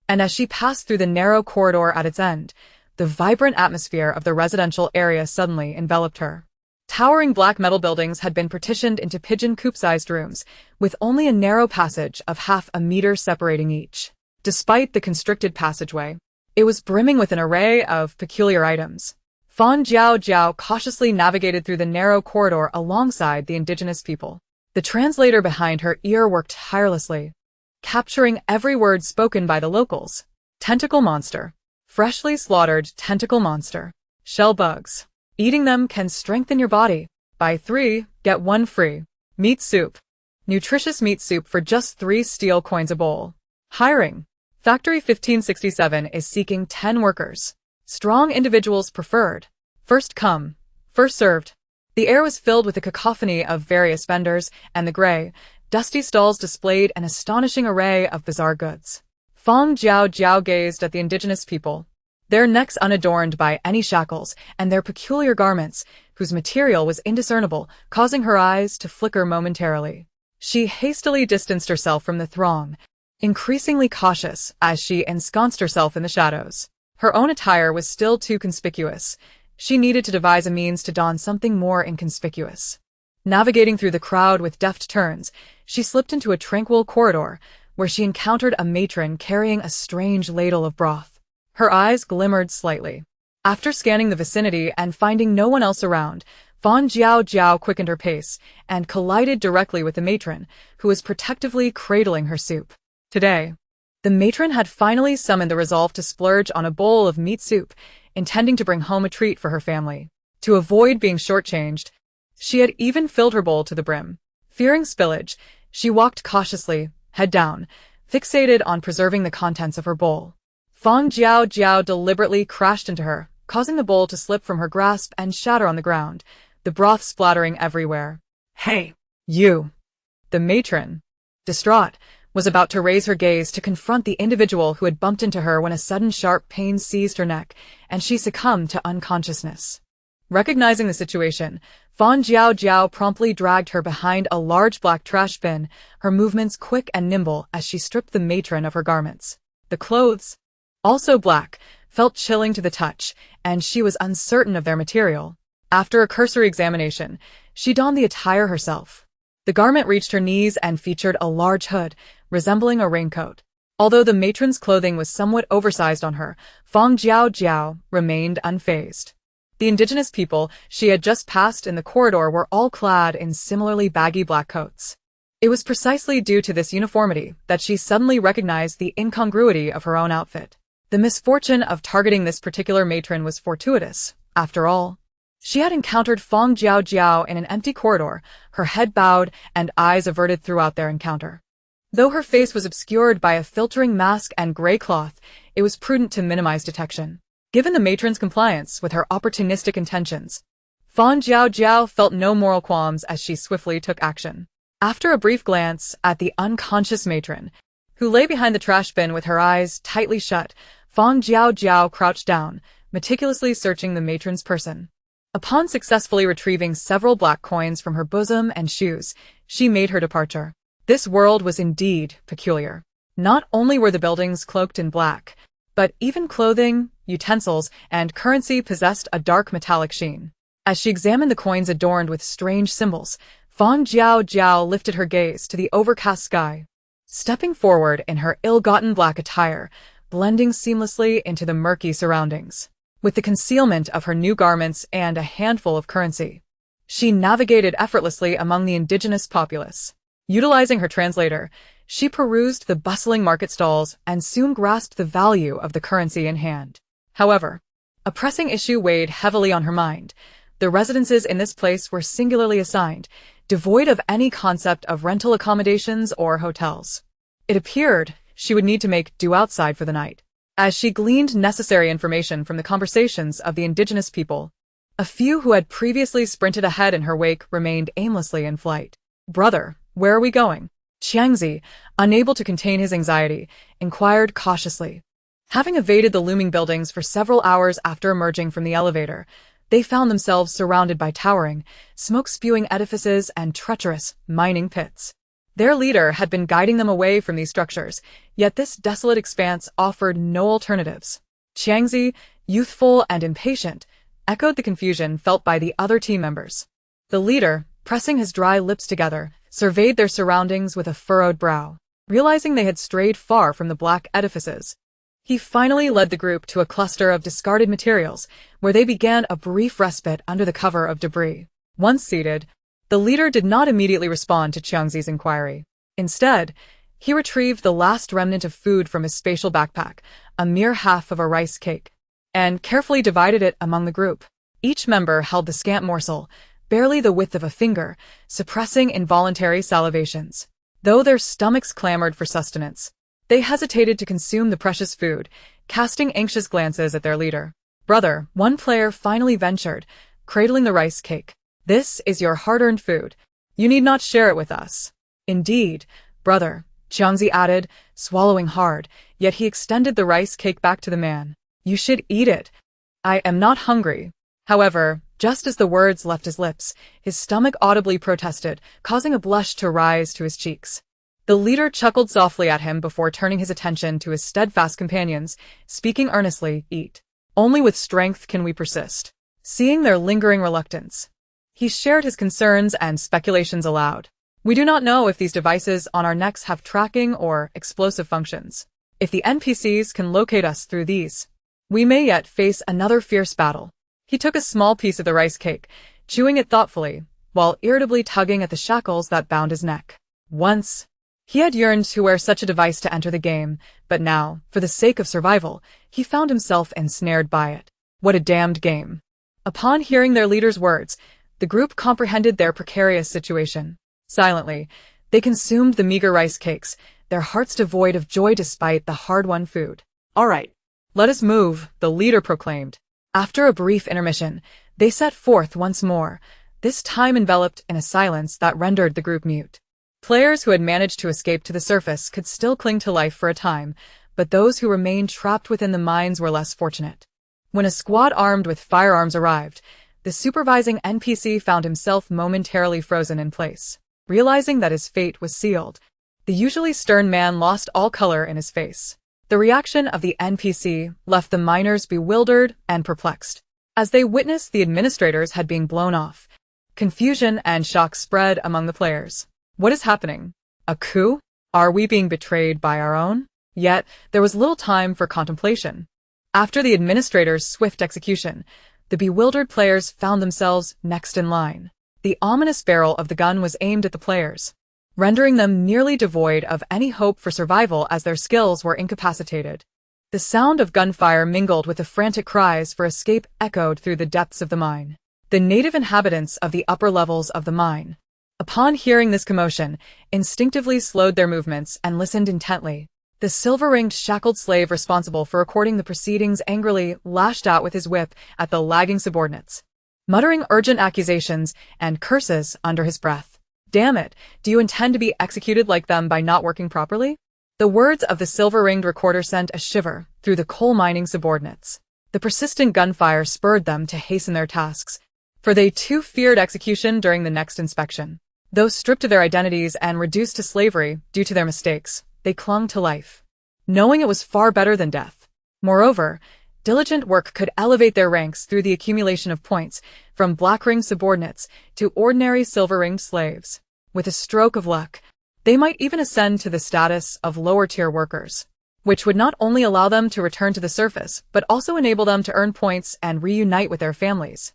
and as she passed through the narrow corridor at its end, the vibrant atmosphere of the residential area suddenly enveloped her. Towering black metal buildings had been partitioned into pigeon coop-sized rooms, with only a narrow passage of half a meter separating each. Despite the constricted passageway, it was brimming with an array of peculiar items. Fang Jiaojiao cautiously navigated through the narrow corridor alongside the indigenous people. The translator behind her ear worked tirelessly, capturing every word spoken by the locals. Tentacle monster. Freshly slaughtered tentacle monster. Shell bugs. Eating them can strengthen your body. Buy 3, get 1 free. Meat soup. Nutritious meat soup for just 3 steel coins a bowl. Hiring. Factory 1567 is seeking 10 workers. Strong individuals preferred. First come, first served. The air was filled with a cacophony of various vendors, and the gray, dusty stalls displayed an astonishing array of bizarre goods. Fang Jiaojiao gazed at the indigenous people, their necks unadorned by any shackles, and their peculiar garments, whose material was indiscernible, causing her eyes to flicker momentarily. She hastily distanced herself from the throng, increasingly cautious as she ensconced herself in the shadows. Her own attire was still too conspicuous. She needed to devise a means to don something more inconspicuous. Navigating through the crowd with deft turns, she slipped into a tranquil corridor, where she encountered a matron carrying a strange ladle of broth. Her eyes glimmered slightly. After scanning the vicinity and finding no one else around, Fang Jiaojiao quickened her pace and collided directly with the matron, who was protectively cradling her soup. Today, the matron had finally summoned the resolve to splurge on a bowl of meat soup, intending to bring home a treat for her family. To avoid being shortchanged, she had even filled her bowl to the brim. Fearing spillage, she walked cautiously, head down, fixated on preserving the contents of her bowl. Fang Jiaojiao deliberately crashed into her, causing the bowl to slip from her grasp and shatter on the ground, the broth splattering everywhere. Hey, You! The matron, distraught, was about to raise her gaze to confront the individual who had bumped into her when a sudden sharp pain seized her neck, and she succumbed to unconsciousness. Recognizing the situation, Fang Jiaojiao promptly dragged her behind a large black trash bin, her movements quick and nimble as she stripped the matron of her garments. The clothes, also black, felt chilling to the touch, and she was uncertain of their material. After a cursory examination, she donned the attire herself. The garment reached her knees and featured a large hood, resembling a raincoat. Although the matron's clothing was somewhat oversized on her, Fang Jiaojiao remained unfazed. The indigenous people she had just passed in the corridor were all clad in similarly baggy black coats. It was precisely due to this uniformity that she suddenly recognized the incongruity of her own outfit. The misfortune of targeting this particular matron was fortuitous, after all. She had encountered Fang Jiaojiao in an empty corridor, her head bowed and eyes averted throughout their encounter. Though her face was obscured by a filtering mask and gray cloth, it was prudent to minimize detection. Given the matron's compliance with her opportunistic intentions, Fang Jiaojiao felt no moral qualms as she swiftly took action. After a brief glance at the unconscious matron, who lay behind the trash bin with her eyes tightly shut, Fang Jiaojiao crouched down, meticulously searching the matron's person. Upon successfully retrieving several black coins from her bosom and shoes, she made her departure. This world was indeed peculiar. Not only were the buildings cloaked in black, but even clothing, utensils, and currency possessed a dark metallic sheen. As she examined the coins adorned with strange symbols, Fang Jiaojiao lifted her gaze to the overcast sky. Stepping forward in her ill-gotten black attire, blending seamlessly into the murky surroundings. With the concealment of her new garments and a handful of currency, she navigated effortlessly among the indigenous populace. Utilizing her translator, she perused the bustling market stalls and soon grasped the value of the currency in hand. However, a pressing issue weighed heavily on her mind. The residences in this place were singularly assigned, devoid of any concept of rental accommodations or hotels. It appeared she would need to make do outside for the night. As she gleaned necessary information from the conversations of the indigenous people, a few who had previously sprinted ahead in her wake remained aimlessly in flight. "Brother, where are we going?" Qiangzi, unable to contain his anxiety, inquired cautiously. Having evaded the looming buildings for several hours after emerging from the elevator, they found themselves surrounded by towering, smoke-spewing edifices and treacherous, mining pits. Their leader had been guiding them away from these structures, yet this desolate expanse offered no alternatives. Qiangzi, youthful and impatient, echoed the confusion felt by the other team members. The leader, pressing his dry lips together, surveyed their surroundings with a furrowed brow. Realizing they had strayed far from the black edifices, he finally led the group to a cluster of discarded materials, where they began a brief respite under the cover of debris. Once seated, the leader did not immediately respond to Qiangzi's inquiry. Instead, he retrieved the last remnant of food from his spatial backpack, a mere half of a rice cake, and carefully divided it among the group. Each member held the scant morsel, barely the width of a finger, suppressing involuntary salivations. Though their stomachs clamored for sustenance, they hesitated to consume the precious food, casting anxious glances at their leader. "Brother," one player finally ventured, cradling the rice cake. "This is your hard-earned food. You need not share it with us." "Indeed, brother," Qiangzi added, swallowing hard, yet he extended the rice cake back to the man. "You should eat it. I am not hungry." However, just as the words left his lips, his stomach audibly protested, causing a blush to rise to his cheeks. The leader chuckled softly at him before turning his attention to his steadfast companions, speaking earnestly, "Eat. Only with strength can we persist." Seeing their lingering reluctance, he shared his concerns and speculations aloud. We do not know if these devices on our necks have tracking or explosive functions. If the NPCs can locate us through these, we may yet face another fierce battle. He took a small piece of the rice cake, chewing it thoughtfully, while irritably tugging at the shackles that bound his neck. Once, he had yearned to wear such a device to enter the game, but now, for the sake of survival, he found himself ensnared by it. What a damned game. Upon hearing their leader's words, the group comprehended their precarious situation. Silently, they consumed the meager rice cakes, their hearts devoid of joy despite the hard-won food. All right. Let us move, the leader proclaimed. After a brief intermission, they set forth once more, this time enveloped in a silence that rendered the group mute. Players who had managed to escape to the surface could still cling to life for a time, but those who remained trapped within the mines were less fortunate. When a squad armed with firearms arrived, the supervising NPC found himself momentarily frozen in place. Realizing that his fate was sealed, the usually stern man lost all color in his face. The reaction of the NPC left the miners bewildered and perplexed. As they witnessed the administrators had been blown off, confusion and shock spread among the players. What is happening? A coup? Are we being betrayed by our own? Yet, there was little time for contemplation. After the administrator's swift execution, the bewildered players found themselves next in line. The ominous barrel of the gun was aimed at the players, rendering them nearly devoid of any hope for survival as their skills were incapacitated. The sound of gunfire mingled with the frantic cries for escape echoed through the depths of the mine. The native inhabitants of the upper levels of the mine, upon hearing this commotion, instinctively slowed their movements and listened intently. The silver-ringed shackled slave responsible for recording the proceedings angrily lashed out with his whip at the lagging subordinates, muttering urgent accusations and curses under his breath. Damn it, do you intend to be executed like them by not working properly? The words of the silver-ringed recorder sent a shiver through the coal-mining subordinates. The persistent gunfire spurred them to hasten their tasks, for they too feared execution during the next inspection. Though stripped of their identities and reduced to slavery due to their mistakes, they clung to life, knowing it was far better than death. Moreover, diligent work could elevate their ranks through the accumulation of points, from black-ringed subordinates to ordinary silver-ringed slaves. With a stroke of luck, they might even ascend to the status of lower-tier workers, which would not only allow them to return to the surface, but also enable them to earn points and reunite with their families.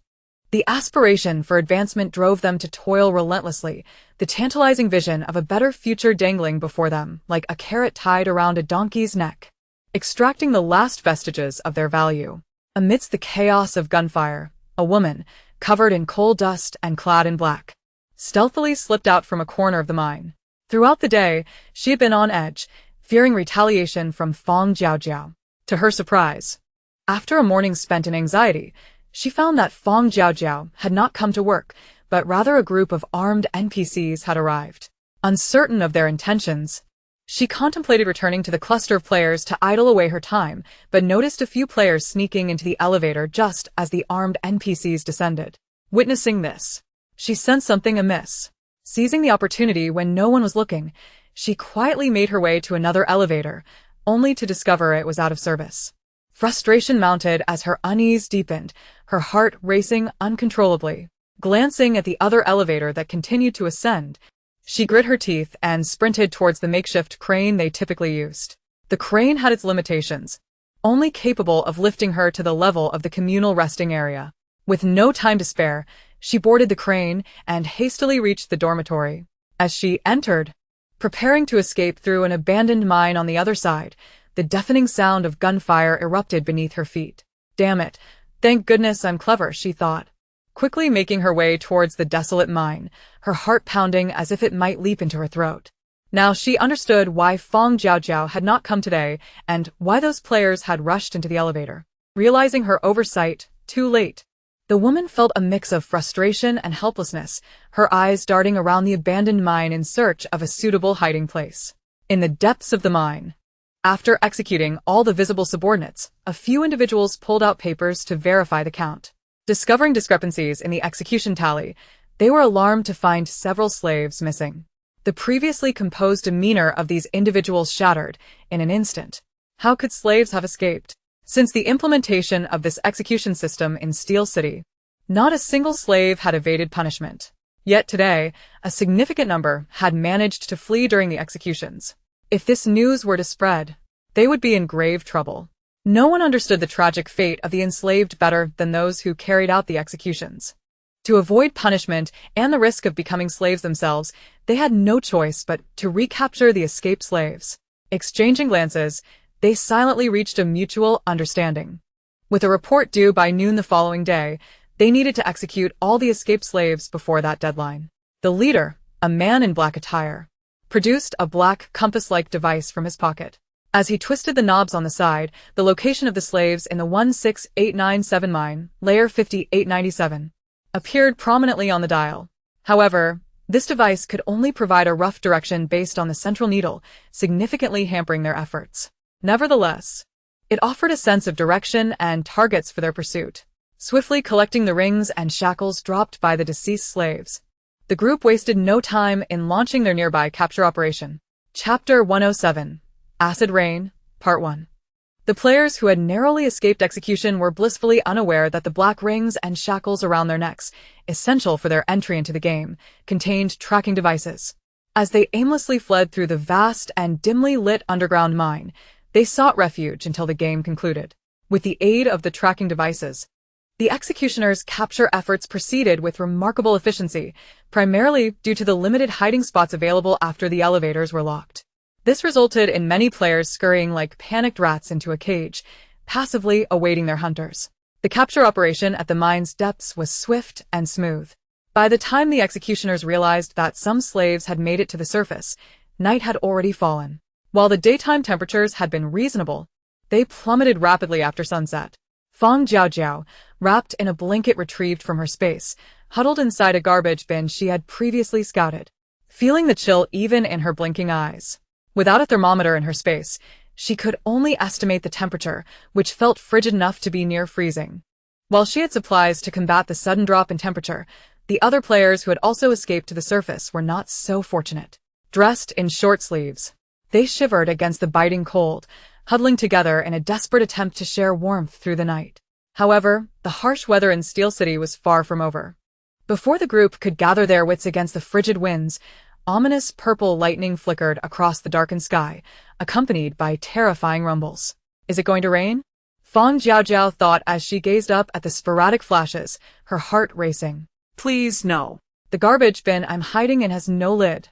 The aspiration for advancement drove them to toil relentlessly, the tantalizing vision of a better future dangling before them like a carrot tied around a donkey's neck, extracting the last vestiges of their value. Amidst the chaos of gunfire, a woman, covered in coal dust and clad in black, stealthily slipped out from a corner of the mine. Throughout the day, she had been on edge, fearing retaliation from Fang Jiaojiao. To her surprise, after a morning spent in anxiety, she found that Fang Jiaojiao had not come to work, but rather a group of armed NPCs had arrived. Uncertain of their intentions, she contemplated returning to the cluster of players to idle away her time, but noticed a few players sneaking into the elevator just as the armed NPCs descended. Witnessing this, she sensed something amiss. Seizing the opportunity when no one was looking, she quietly made her way to another elevator, only to discover it was out of service. Frustration mounted as her unease deepened, her heart racing uncontrollably. Glancing at the other elevator that continued to ascend, she grit her teeth and sprinted towards the makeshift crane they typically used. The crane had its limitations, only capable of lifting her to the level of the communal resting area. With no time to spare, she boarded the crane and hastily reached the dormitory. As she entered, preparing to escape through an abandoned mine on the other side, the deafening sound of gunfire erupted beneath her feet. Damn it, thank goodness I'm clever, she thought, quickly making her way towards the desolate mine, her heart pounding as if it might leap into her throat. Now she understood why Fang Jiaojiao had not come today and why those players had rushed into the elevator. Realizing her oversight, too late, the woman felt a mix of frustration and helplessness, her eyes darting around the abandoned mine in search of a suitable hiding place. In the depths of the mine, after executing all the visible subordinates, a few individuals pulled out papers to verify the count. Discovering discrepancies in the execution tally, they were alarmed to find several slaves missing. The previously composed demeanor of these individuals shattered in an instant. How could slaves have escaped? Since the implementation of this execution system in Steel City, Not a single slave had evaded punishment. Yet today, a significant number had managed to flee during the executions. If this news were to spread, they would be in grave trouble. No one understood the tragic fate of the enslaved better than those who carried out the executions. To avoid punishment and the risk of becoming slaves themselves, they had no choice but to recapture the escaped slaves. Exchanging glances, they silently reached a mutual understanding. With a report due by noon the following day, they needed to execute all the escaped slaves before that deadline. The leader, a man in black attire, produced a black compass-like device from his pocket. As he twisted the knobs on the side, the location of the slaves in the 16897 mine, layer 5897, appeared prominently on the dial. However, this device could only provide a rough direction based on the central needle, significantly hampering their efforts. Nevertheless, it offered a sense of direction and targets for their pursuit. Swiftly collecting the rings and shackles dropped by the deceased slaves, the group wasted no time in launching their nearby capture operation. Chapter 107, Acid Rain, Part 1. The players who had narrowly escaped execution were blissfully unaware that the black rings and shackles around their necks, essential for their entry into the game, contained tracking devices. As they aimlessly fled through the vast and dimly lit underground mine, they sought refuge until the game concluded. With the aid of the tracking devices, the executioners' capture efforts proceeded with remarkable efficiency, primarily due to the limited hiding spots available after the elevators were locked. This resulted in many players scurrying like panicked rats into a cage, passively awaiting their hunters. The capture operation at the mine's depths was swift and smooth. By the time the executioners realized that some slaves had made it to the surface, night had already fallen. While the daytime temperatures had been reasonable, they plummeted rapidly after sunset. Fang Jiaojiao, wrapped in a blanket retrieved from her space, huddled inside a garbage bin she had previously scouted, feeling the chill even in her blinking eyes. Without a thermometer in her space, she could only estimate the temperature, which felt frigid enough to be near freezing. While she had supplies to combat the sudden drop in temperature, the other players who had also escaped to the surface were not so fortunate. Dressed in short sleeves, they shivered against the biting cold, huddling together in a desperate attempt to share warmth through the night. However, the harsh weather in Steel City was far from over. Before the group could gather their wits against the frigid winds, ominous purple lightning flickered across the darkened sky, accompanied by terrifying rumbles. Is it going to rain? Fang Jiaojiao thought as she gazed up at the sporadic flashes, her heart racing. Please, no. The garbage bin I'm hiding in has no lid.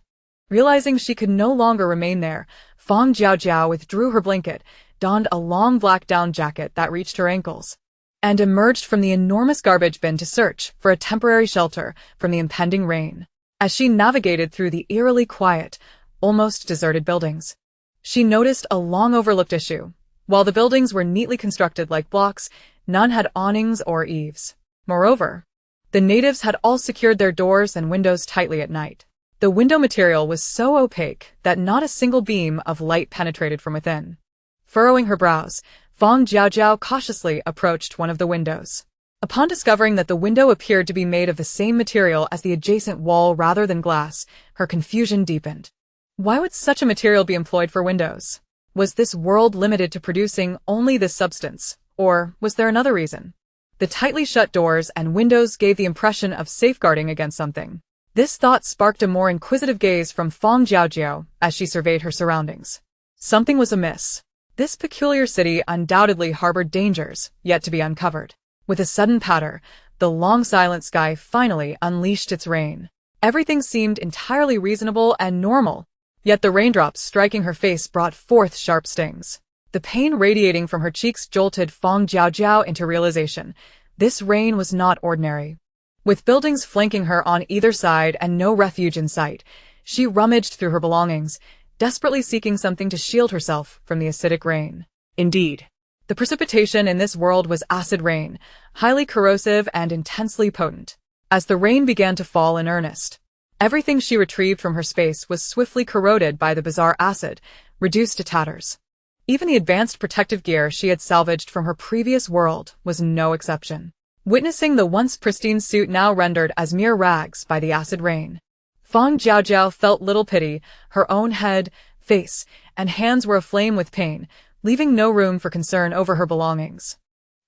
Realizing she could no longer remain there, Fang Jiaojiao withdrew her blanket, donned a long black down jacket that reached her ankles, and emerged from the enormous garbage bin to search for a temporary shelter from the impending rain. As she navigated through the eerily quiet, almost deserted buildings, she noticed a long overlooked issue. While the buildings were neatly constructed like blocks, none had awnings or eaves. Moreover, the natives had all secured their doors and windows tightly at night. The window material was so opaque that not a single beam of light penetrated from within. Furrowing her brows, Fang Jiaojiao cautiously approached one of the windows. Upon discovering that the window appeared to be made of the same material as the adjacent wall rather than glass, her confusion deepened. Why would such a material be employed for windows? Was this world limited to producing only this substance, or was there another reason? The tightly shut doors and windows gave the impression of safeguarding against something. This thought sparked a more inquisitive gaze from Fang Jiaojiao as she surveyed her surroundings. Something was amiss. This peculiar city undoubtedly harbored dangers yet to be uncovered. With a sudden patter, the long silent sky finally unleashed its rain. Everything seemed entirely reasonable and normal, yet the raindrops striking her face brought forth sharp stings. The pain radiating from her cheeks jolted Fang Jiaojiao into realization. This rain was not ordinary. With buildings flanking her on either side and no refuge in sight, she rummaged through her belongings, desperately seeking something to shield herself from the acidic rain. Indeed, the precipitation in this world was acid rain, highly corrosive and intensely potent. As the rain began to fall in earnest, everything she retrieved from her space was swiftly corroded by the bizarre acid, reduced to tatters. Even the advanced protective gear she had salvaged from her previous world was no exception. Witnessing the once pristine suit now rendered as mere rags by the acid rain, Fang Jiaojiao felt little pity. Her own head, face, and hands were aflame with pain, leaving no room for concern over her belongings.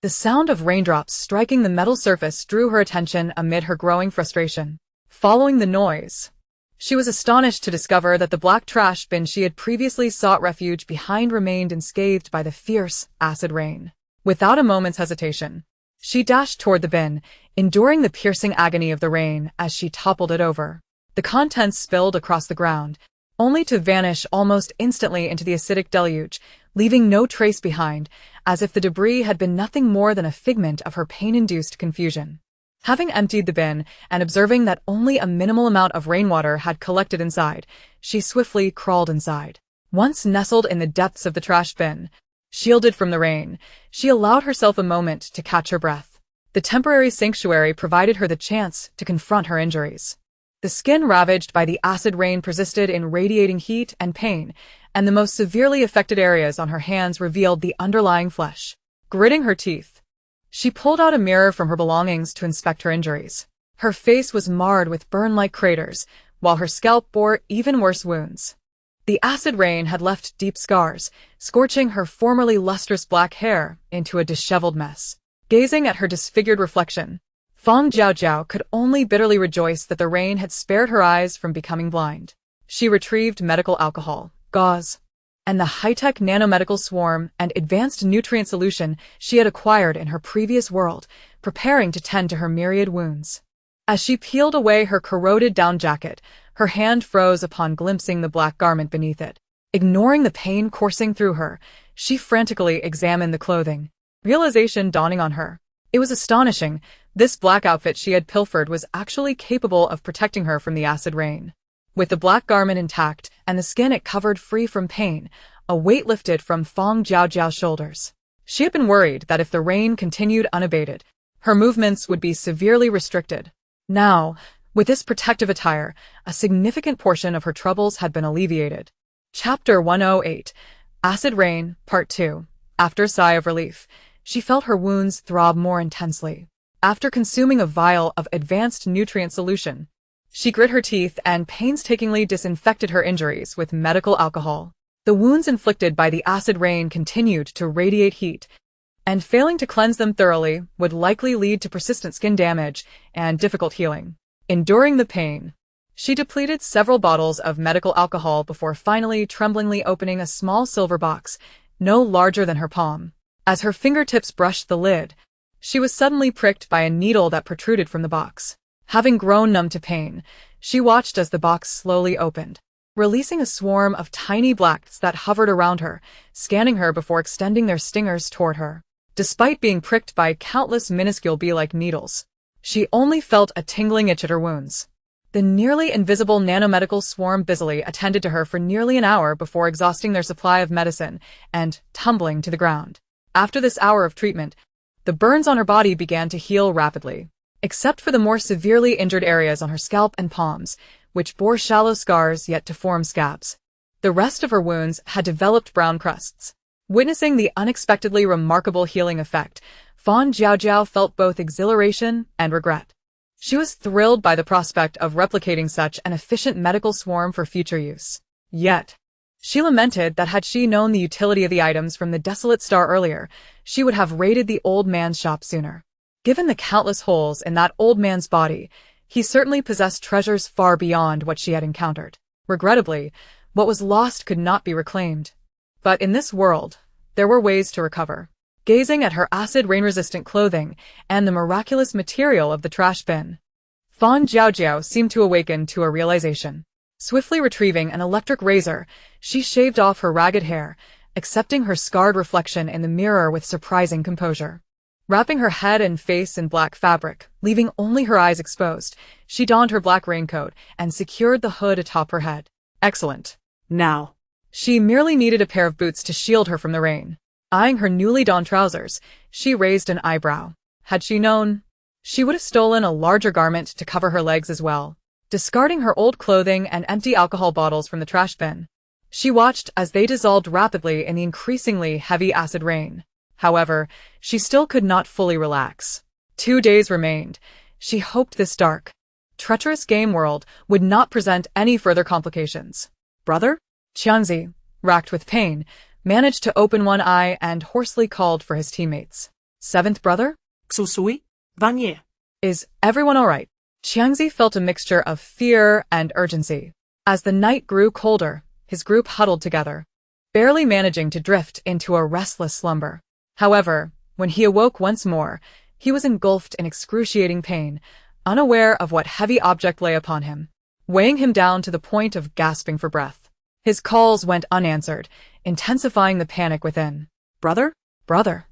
The sound of raindrops striking the metal surface drew her attention amid her growing frustration. Following the noise, she was astonished to discover that the black trash bin she had previously sought refuge behind remained unscathed by the fierce, acid rain. Without a moment's hesitation, she dashed toward the bin, enduring the piercing agony of the rain as she toppled it over. The contents spilled across the ground, only to vanish almost instantly into the acidic deluge, leaving no trace behind, as if the debris had been nothing more than a figment of her pain-induced confusion. Having emptied the bin and observing that only a minimal amount of rainwater had collected inside, she swiftly crawled inside. Once nestled in the depths of the trash bin, shielded from the rain, she allowed herself a moment to catch her breath. The temporary sanctuary provided her the chance to confront her injuries. The skin ravaged by the acid rain persisted in radiating heat and pain, and the most severely affected areas on her hands revealed the underlying flesh. Gritting her teeth, she pulled out a mirror from her belongings to inspect her injuries. Her face was marred with burn-like craters, while her scalp bore even worse wounds. The acid rain had left deep scars, scorching her formerly lustrous black hair into a disheveled mess. Gazing at her disfigured reflection, Fang Jiaojiao could only bitterly rejoice that the rain had spared her eyes from becoming blind. She retrieved medical alcohol, gauze, and the high-tech nanomedical swarm and advanced nutrient solution she had acquired in her previous world, preparing to tend to her myriad wounds. As she peeled away her corroded down jacket, her hand froze upon glimpsing the black garment beneath it. Ignoring the pain coursing through her, she frantically examined the clothing, realization dawning on her. It was astonishing. This black outfit she had pilfered was actually capable of protecting her from the acid rain. With the black garment intact and the skin it covered free from pain, a weight lifted from Fang Jiaojiao's shoulders. She had been worried that if the rain continued unabated, her movements would be severely restricted. Now, with this protective attire, a significant portion of her troubles had been alleviated. Chapter 108, Acid Rain, Part 2. After a sigh of relief, she felt her wounds throb more intensely. After consuming a vial of advanced nutrient solution, she grit her teeth and painstakingly disinfected her injuries with medical alcohol. The wounds inflicted by the acid rain continued to radiate heat, and failing to cleanse them thoroughly would likely lead to persistent skin damage and difficult healing. Enduring the pain, she depleted several bottles of medical alcohol before finally tremblingly opening a small silver box, no larger than her palm. As her fingertips brushed the lid, she was suddenly pricked by a needle that protruded from the box. Having grown numb to pain, she watched as the box slowly opened, releasing a swarm of tiny blacks that hovered around her, scanning her before extending their stingers toward her. Despite being pricked by countless minuscule bee-like needles, she only felt a tingling itch at her wounds. The nearly invisible nanomedical swarm busily attended to her for nearly an hour before exhausting their supply of medicine and tumbling to the ground. After this hour of treatment, the burns on her body began to heal rapidly, except for the more severely injured areas on her scalp and palms, which bore shallow scars yet to form scabs. The rest of her wounds had developed brown crusts. Witnessing the unexpectedly remarkable healing effect, Fang Jiaojiao felt both exhilaration and regret. She was thrilled by the prospect of replicating such an efficient medical swarm for future use. Yet, she lamented that had she known the utility of the items from the desolate star earlier, she would have raided the old man's shop sooner. Given the countless holes in that old man's body, he certainly possessed treasures far beyond what she had encountered. Regrettably, what was lost could not be reclaimed. But in this world, there were ways to recover. Gazing at her acid rain-resistant clothing and the miraculous material of the trash bin, Fang Jiaojiao seemed to awaken to a realization. Swiftly retrieving an electric razor, she shaved off her ragged hair, accepting her scarred reflection in the mirror with surprising composure. Wrapping her head and face in black fabric, leaving only her eyes exposed, she donned her black raincoat and secured the hood atop her head. Excellent. Now, she merely needed a pair of boots to shield her from the rain. Eyeing her newly donned trousers, she raised an eyebrow. Had she known, she would have stolen a larger garment to cover her legs as well. Discarding her old clothing and empty alcohol bottles from the trash bin, she watched as they dissolved rapidly in the increasingly heavy acid rain. However, she still could not fully relax. 2 days remained. She hoped this dark, treacherous game world would not present any further complications. Brother? Qiangzi, racked with pain, managed to open one eye and hoarsely called for his teammates. Seventh brother? Xusui? Vanye? Is everyone all right? Xiangzi felt a mixture of fear and urgency. As the night grew colder, his group huddled together, barely managing to drift into a restless slumber. However, when he awoke once more, he was engulfed in excruciating pain, unaware of what heavy object lay upon him, weighing him down to the point of gasping for breath. His calls went unanswered, intensifying the panic within. Brother? Brother.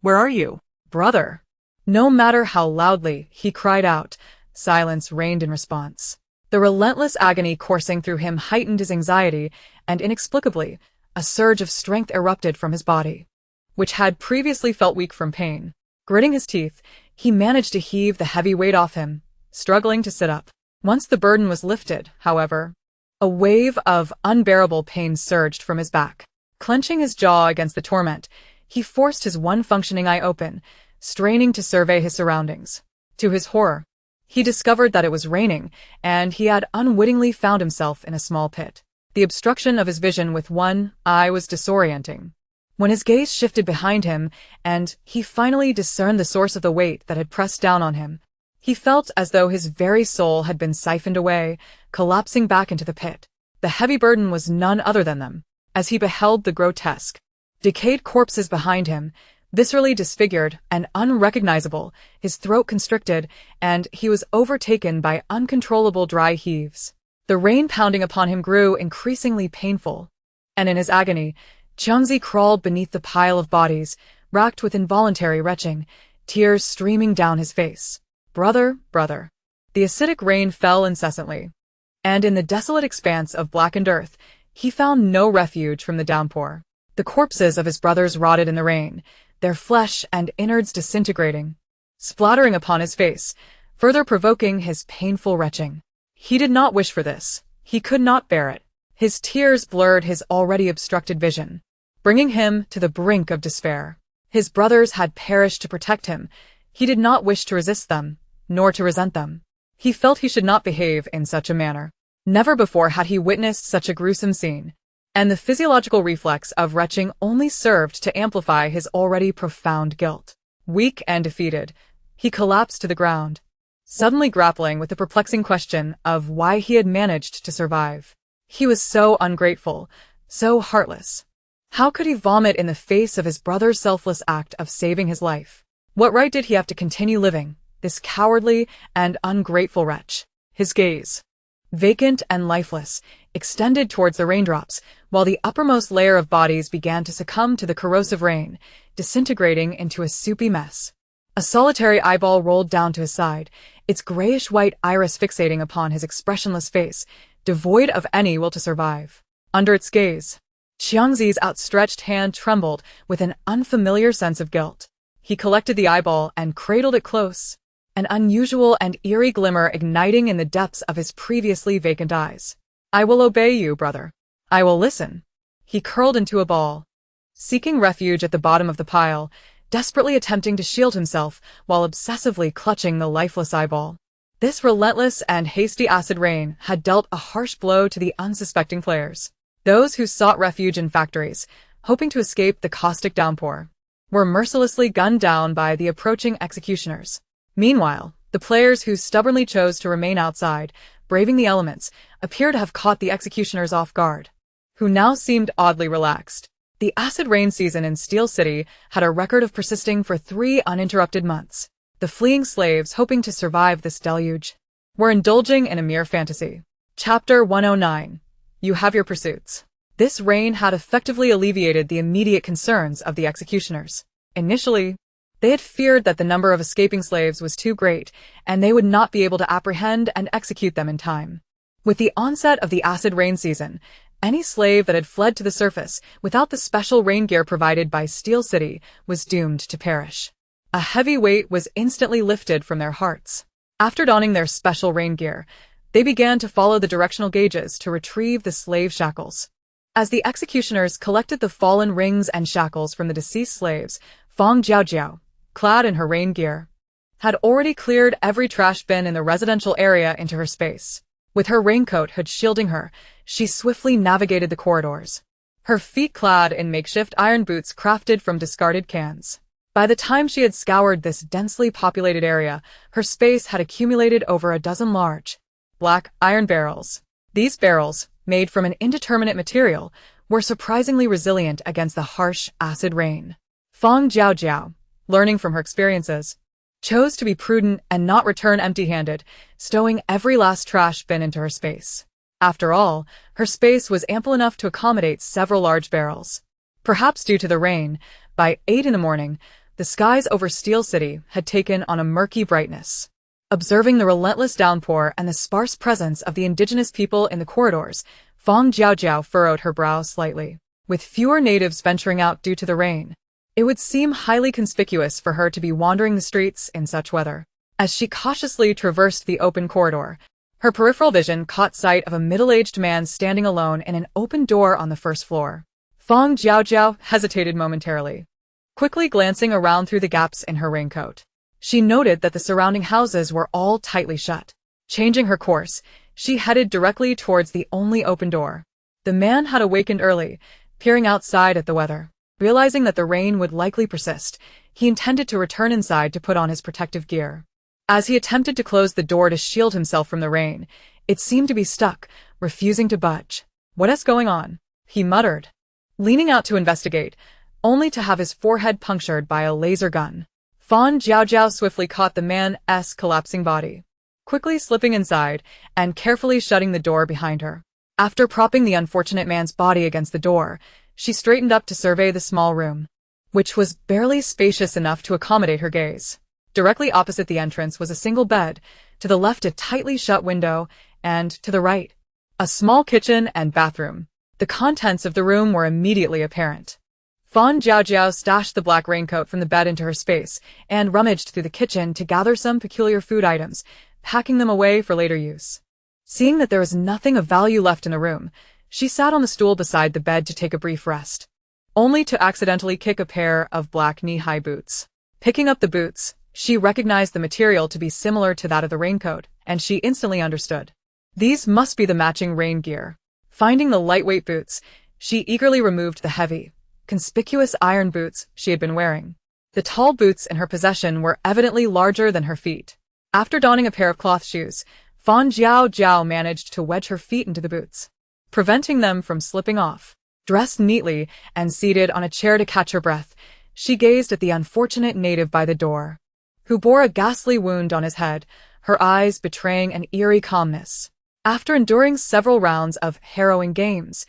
Where are you? Brother. No matter how loudly he cried out, silence reigned in response. The relentless agony coursing through him heightened his anxiety, and inexplicably, a surge of strength erupted from his body, which had previously felt weak from pain. Gritting his teeth, he managed to heave the heavy weight off him, struggling to sit up. Once the burden was lifted, however, a wave of unbearable pain surged from his back. Clenching his jaw against the torment, he forced his one functioning eye open, straining to survey his surroundings. To his horror, he discovered that it was raining, and he had unwittingly found himself in a small pit. The obstruction of his vision with one eye was disorienting. When his gaze shifted behind him, and he finally discerned the source of the weight that had pressed down on him, he felt as though his very soul had been siphoned away, collapsing back into the pit. The heavy burden was none other than them. As he beheld the grotesque, decayed corpses behind him, viscerally disfigured and unrecognizable, his throat constricted, and he was overtaken by uncontrollable dry heaves. The rain pounding upon him grew increasingly painful, and in his agony, Xiangzi crawled beneath the pile of bodies, racked with involuntary retching, tears streaming down his face. Brother, brother. The acidic rain fell incessantly, and in the desolate expanse of blackened earth, he found no refuge from the downpour. The corpses of his brothers rotted in the rain, their flesh and innards disintegrating, splattering upon his face, further provoking his painful retching. He did not wish for this. He could not bear it. His tears blurred his already obstructed vision, bringing him to the brink of despair. His brothers had perished to protect him. He did not wish to resist them, nor to resent them. He felt he should not behave in such a manner. Never before had he witnessed such a gruesome scene, and the physiological reflex of retching only served to amplify his already profound guilt. Weak and defeated, he collapsed to the ground, suddenly grappling with the perplexing question of why he had managed to survive. He was so ungrateful, so heartless. How could he vomit in the face of his brother's selfless act of saving his life? What right did he have to continue living, this cowardly and ungrateful wretch? His gaze, vacant and lifeless, extended towards the raindrops, while the uppermost layer of bodies began to succumb to the corrosive rain, disintegrating into a soupy mess. A solitary eyeball rolled down to his side, its grayish-white iris fixating upon his expressionless face, devoid of any will to survive. Under its gaze, Xiangzi's outstretched hand trembled with an unfamiliar sense of guilt. He collected the eyeball and cradled it close, an unusual and eerie glimmer igniting in the depths of his previously vacant eyes. I will obey you, brother. I will listen. He curled into a ball, seeking refuge at the bottom of the pile, desperately attempting to shield himself while obsessively clutching the lifeless eyeball. This relentless and hasty acid rain had dealt a harsh blow to the unsuspecting players. Those who sought refuge in factories, hoping to escape the caustic downpour, were mercilessly gunned down by the approaching executioners. Meanwhile, the players who stubbornly chose to remain outside, braving the elements, appear to have caught the executioners off guard, who now seemed oddly relaxed. The acid rain season in Steel City had a record of persisting for 3 uninterrupted months. The fleeing slaves hoping to survive this deluge were indulging in a mere fantasy. Chapter 109. You have your pursuits. This rain had effectively alleviated the immediate concerns of the executioners. Initially, they had feared that the number of escaping slaves was too great, and they would not be able to apprehend and execute them in time. With the onset of the acid rain season, any slave that had fled to the surface without the special rain gear provided by Steel City was doomed to perish. A heavy weight was instantly lifted from their hearts. After donning their special rain gear, they began to follow the directional gauges to retrieve the slave shackles. As the executioners collected the fallen rings and shackles from the deceased slaves, Fang Jiaojiao, clad in her rain gear, had already cleared every trash bin in the residential area into her space. With her raincoat hood shielding her, she swiftly navigated the corridors, her feet clad in makeshift iron boots crafted from discarded cans. By the time she had scoured this densely populated area, her space had accumulated over a dozen large, black iron barrels. These barrels, made from an indeterminate material, were surprisingly resilient against the harsh, acid rain. Fang Jiaojiao, learning from her experiences, chose to be prudent and not return empty-handed, stowing every last trash bin into her space. After all, her space was ample enough to accommodate several large barrels. Perhaps due to the rain, by 8 in the morning, the skies over Steel City had taken on a murky brightness. Observing the relentless downpour and the sparse presence of the indigenous people in the corridors, Fang Jiaojiao furrowed her brow slightly. With fewer natives venturing out due to the rain, it would seem highly conspicuous for her to be wandering the streets in such weather. As she cautiously traversed the open corridor, her peripheral vision caught sight of a middle-aged man standing alone in an open door on the first floor. Fang Jiaojiao hesitated momentarily, quickly glancing around through the gaps in her raincoat. She noted that the surrounding houses were all tightly shut. Changing her course, she headed directly towards the only open door. The man had awakened early, peering outside at the weather. Realizing that the rain would likely persist, he intended to return inside to put on his protective gear. As he attempted to close the door to shield himself from the rain, it seemed to be stuck, refusing to budge. "What is going on?" he muttered, leaning out to investigate, only to have his forehead punctured by a laser gun. Fang Jiaojiao swiftly caught the man's collapsing body, quickly slipping inside and carefully shutting the door behind her. After propping the unfortunate man's body against the door, she straightened up to survey the small room, which was barely spacious enough to accommodate her gaze. Directly opposite the entrance was a single bed, to the left a tightly shut window, and, to the right, a small kitchen and bathroom. The contents of the room were immediately apparent. Fang Jiaojiao stashed the black raincoat from the bed into her space, and rummaged through the kitchen to gather some peculiar food items, packing them away for later use. Seeing that there was nothing of value left in the room, she sat on the stool beside the bed to take a brief rest, only to accidentally kick a pair of black knee-high boots. Picking up the boots, she recognized the material to be similar to that of the raincoat, and she instantly understood. These must be the matching rain gear. Finding the lightweight boots, she eagerly removed the heavy, conspicuous iron boots she had been wearing. The tall boots in her possession were evidently larger than her feet. After donning a pair of cloth shoes, Fang Jiaojiao managed to wedge her feet into the boots, preventing them from slipping off. Dressed neatly and seated on a chair to catch her breath, she gazed at the unfortunate native by the door, who bore a ghastly wound on his head, her eyes betraying an eerie calmness. After enduring several rounds of harrowing games,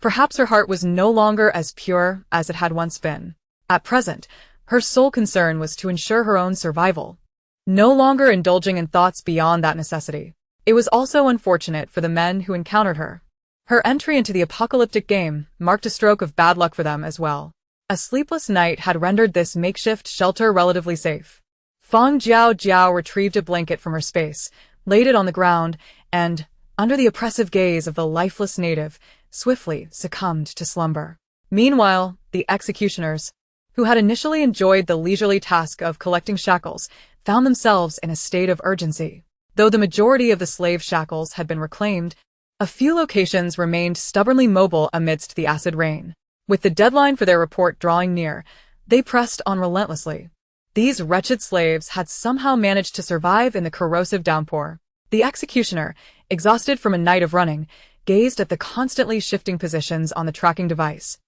perhaps her heart was no longer as pure as it had once been. At present, her sole concern was to ensure her own survival, no longer indulging in thoughts beyond that necessity. It was also unfortunate for the men who encountered her. Her entry into the apocalyptic game marked a stroke of bad luck for them as well. A sleepless night had rendered this makeshift shelter relatively safe. Fang Jiaojiao retrieved a blanket from her space, laid it on the ground, and, under the oppressive gaze of the lifeless native, swiftly succumbed to slumber. Meanwhile, the executioners, who had initially enjoyed the leisurely task of collecting shackles, found themselves in a state of urgency. Though the majority of the slave shackles had been reclaimed, a few locations remained stubbornly mobile amidst the acid rain. With the deadline for their report drawing near, they pressed on relentlessly. These wretched slaves had somehow managed to survive in the corrosive downpour. The executioner, exhausted from a night of running, gazed at the constantly shifting positions on the tracking device,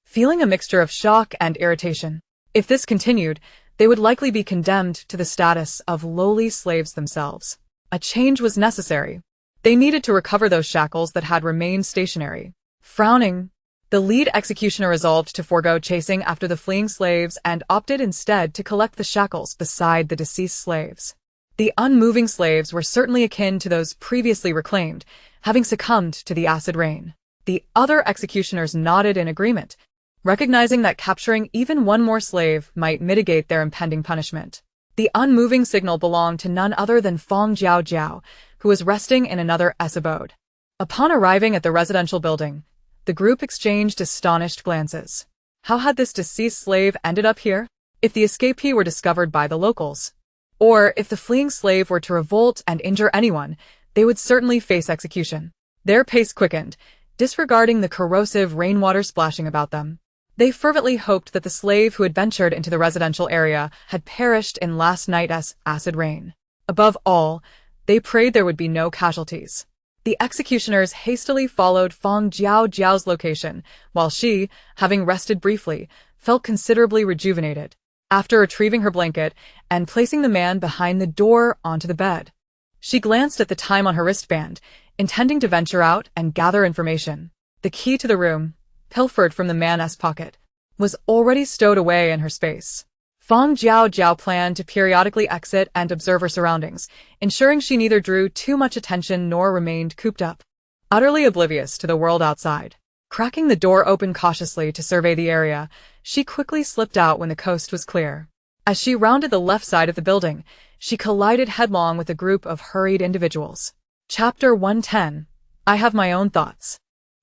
feeling a mixture of shock and irritation. If this continued, they would likely be condemned to the status of lowly slaves themselves. A change was necessary. They needed to recover those shackles that had remained stationary. Frowning, the lead executioner resolved to forego chasing after the fleeing slaves and opted instead to collect the shackles beside the deceased slaves. The unmoving slaves were certainly akin to those previously reclaimed, having succumbed to the acid rain. The other executioners nodded in agreement, recognizing that capturing even one more slave might mitigate their impending punishment. The unmoving signal belonged to none other than Fang Jiaojiao, who was resting in another abode. Upon arriving at the residential building, the group exchanged astonished glances. How had this deceased slave ended up here? If the escapee were discovered by the locals, or if the fleeing slave were to revolt and injure anyone, they would certainly face execution. Their pace quickened, disregarding the corrosive rainwater splashing about them. They fervently hoped that the slave who had ventured into the residential area had perished in last night's acid rain. Above all, they prayed there would be no casualties. The executioners hastily followed Fang Jiaojiao's location, while she, having rested briefly, felt considerably rejuvenated. After retrieving her blanket and placing the man behind the door onto the bed, she glanced at the time on her wristband, intending to venture out and gather information. The key to the room, pilfered from the man's pocket, was already stowed away in her space. Fang Jiaojiao planned to periodically exit and observe her surroundings, ensuring she neither drew too much attention nor remained cooped up, utterly oblivious to the world outside. Cracking the door open cautiously to survey the area, she quickly slipped out when the coast was clear. As she rounded the left side of the building, she collided headlong with a group of hurried individuals. Chapter 110. I have my own thoughts.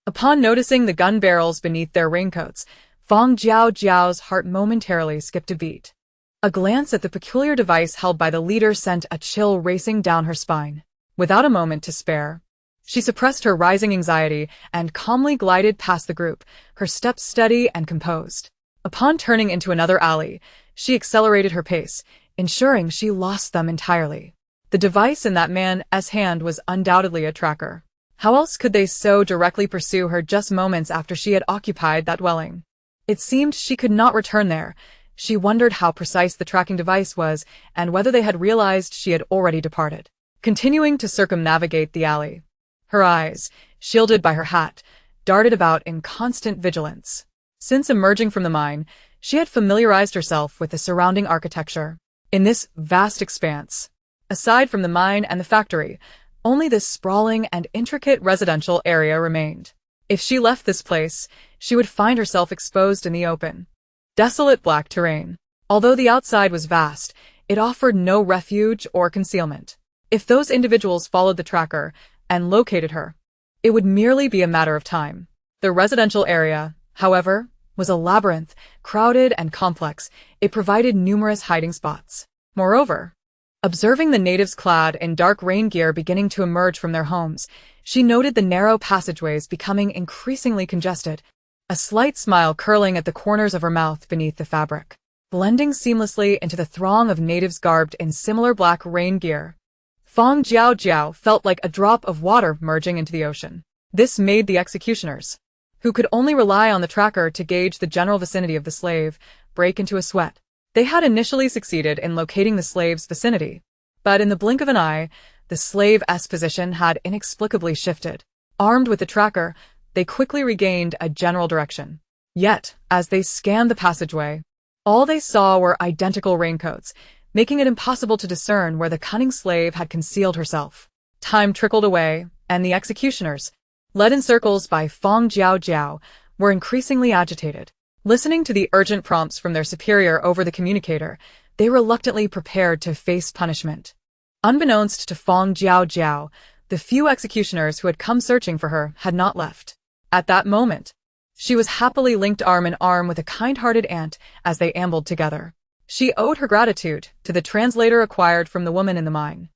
Upon noticing the gun barrels beneath their raincoats, Fang Jiaojiao's heart momentarily skipped a beat. A glance at the peculiar device held by the leader sent a chill racing down her spine. Without a moment to spare, she suppressed her rising anxiety and calmly glided past the group, her steps steady and composed. Upon turning into another alley, she accelerated her pace, ensuring she lost them entirely. The device in that man's hand was undoubtedly a tracker. How else could they so directly pursue her just moments after she had occupied that dwelling? It seemed she could not return there. She wondered how precise the tracking device was and whether they had realized she had already departed. Continuing to circumnavigate the alley, her eyes, shielded by her hat, darted about in constant vigilance. Since emerging from the mine, she had familiarized herself with the surrounding architecture. In this vast expanse, aside from the mine and the factory, only this sprawling and intricate residential area remained. If she left this place, she would find herself exposed in the open, desolate black terrain. Although the outside was vast, it offered no refuge or concealment. If those individuals followed the tracker and located her, it would merely be a matter of time. The residential area, however, was a labyrinth, crowded and complex. It provided numerous hiding spots. Moreover, observing the natives clad in dark rain gear beginning to emerge from their homes, she noted the narrow passageways becoming increasingly congested, a slight smile curling at the corners of her mouth beneath the fabric. Blending seamlessly into the throng of natives garbed in similar black rain gear, Fang Jiaojiao felt like a drop of water merging into the ocean. This made the executioners, who could only rely on the tracker to gauge the general vicinity of the slave, break into a sweat. They had initially succeeded in locating the slave's vicinity, but in the blink of an eye, the slave's position had inexplicably shifted. Armed with the tracker, they quickly regained a general direction. Yet, as they scanned the passageway, all they saw were identical raincoats, making it impossible to discern where the cunning slave had concealed herself. Time trickled away, and the executioners, led in circles by Fang Jiaojiao, were increasingly agitated. Listening to the urgent prompts from their superior over the communicator, they reluctantly prepared to face punishment. Unbeknownst to Fang Jiaojiao, the few executioners who had come searching for her had not left. At that moment, she was happily linked arm in arm with a kind-hearted aunt as they ambled together. She owed her gratitude to the translator acquired from the woman in the mine.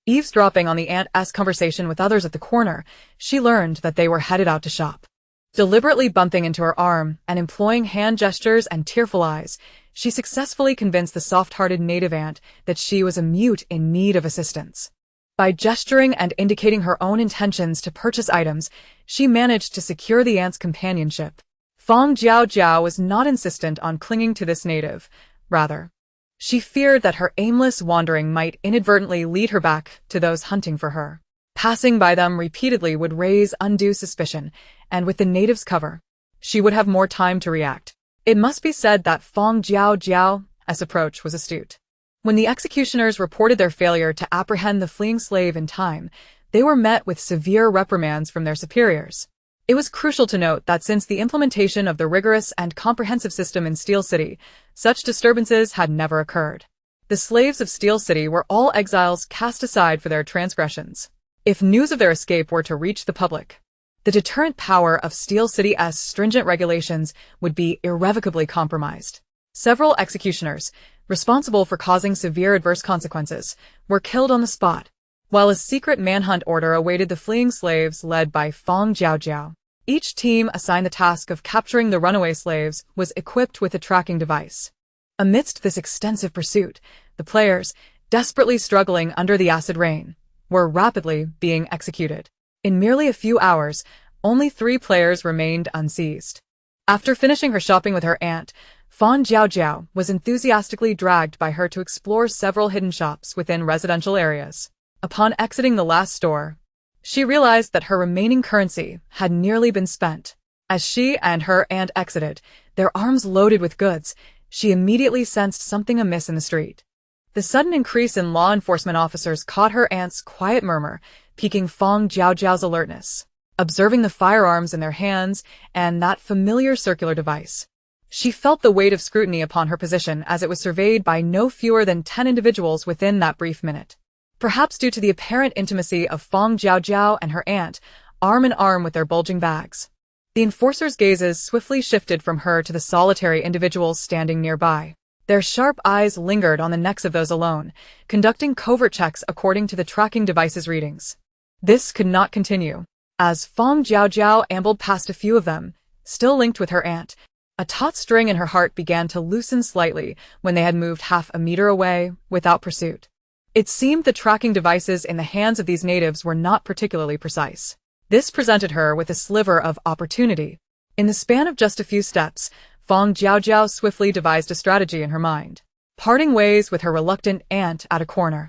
Eavesdropping on the aunt's conversation with others at the corner, she learned that they were headed out to shop. Deliberately bumping into her arm and employing hand gestures and tearful eyes, she successfully convinced the soft-hearted native aunt that she was a mute in need of assistance. By gesturing and indicating her own intentions to purchase items, she managed to secure the aunt's companionship. Fang Jiaojiao was not insistent on clinging to this native. Rather, she feared that her aimless wandering might inadvertently lead her back to those hunting for her. Passing by them repeatedly would raise undue suspicion, and with the native's cover, she would have more time to react. It must be said that Fang Jiaojiao's approach was astute. When the executioners reported their failure to apprehend the fleeing slave in time, they were met with severe reprimands from their superiors. It was crucial to note that since the implementation of the rigorous and comprehensive system in Steel City, such disturbances had never occurred. The slaves of Steel City were all exiles cast aside for their transgressions. If news of their escape were to reach the public, the deterrent power of Steel City's stringent regulations would be irrevocably compromised. Several executioners, responsible for causing severe adverse consequences, were killed on the spot, while a secret manhunt order awaited the fleeing slaves led by Fang Jiaojiao. Each team assigned the task of capturing the runaway slaves was equipped with a tracking device. Amidst this extensive pursuit, the players, desperately struggling under the acid rain, were rapidly being executed. In merely a few hours, only 3 players remained unseized. After finishing her shopping with her aunt, Fang Jiaojiao was enthusiastically dragged by her to explore several hidden shops within residential areas. Upon exiting the last store, she realized that her remaining currency had nearly been spent. As she and her aunt exited, their arms loaded with goods, she immediately sensed something amiss in the street. The sudden increase in law enforcement officers caught her aunt's quiet murmur, piquing Fang Jiaojiao's alertness. Observing the firearms in their hands and that familiar circular device, she felt the weight of scrutiny upon her position as it was surveyed by no fewer than 10 individuals within that brief minute. Perhaps due to the apparent intimacy of Fang Jiaojiao and her aunt, arm in arm with their bulging bags. The enforcers' gazes swiftly shifted from her to the solitary individuals standing nearby. Their sharp eyes lingered on the necks of those alone, conducting covert checks according to the tracking device's readings. This could not continue. As Fang Jiaojiao ambled past a few of them, still linked with her aunt, a taut string in her heart began to loosen slightly when they had moved half a meter away without pursuit. It seemed the tracking devices in the hands of these natives were not particularly precise. This presented her with a sliver of opportunity. In the span of just a few steps, Fang Jiaojiao swiftly devised a strategy in her mind. Parting ways with her reluctant aunt at a corner,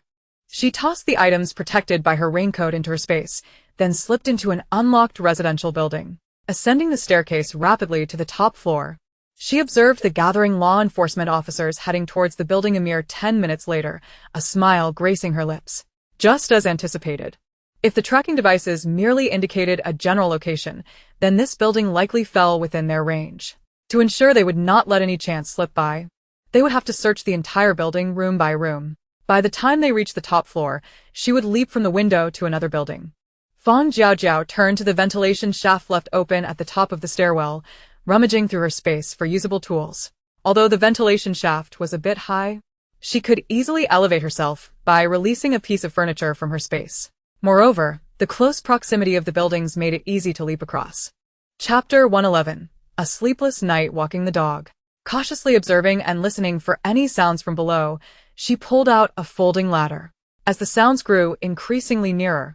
she tossed the items protected by her raincoat into her space, then slipped into an unlocked residential building. Ascending the staircase rapidly to the top floor, she observed the gathering law enforcement officers heading towards the building a mere 10 minutes later, a smile gracing her lips. Just as anticipated. If the tracking devices merely indicated a general location, then this building likely fell within their range. To ensure they would not let any chance slip by, they would have to search the entire building room by room. By the time they reached the top floor, she would leap from the window to another building. Fang Jiaojiao turned to the ventilation shaft left open at the top of the stairwell, rummaging through her space for usable tools. Although the ventilation shaft was a bit high, she could easily elevate herself by releasing a piece of furniture from her space. Moreover, the close proximity of the buildings made it easy to leap across. Chapter 111. A sleepless night walking the dog. Cautiously observing and listening for any sounds from below, she pulled out a folding ladder. As the sounds grew increasingly nearer,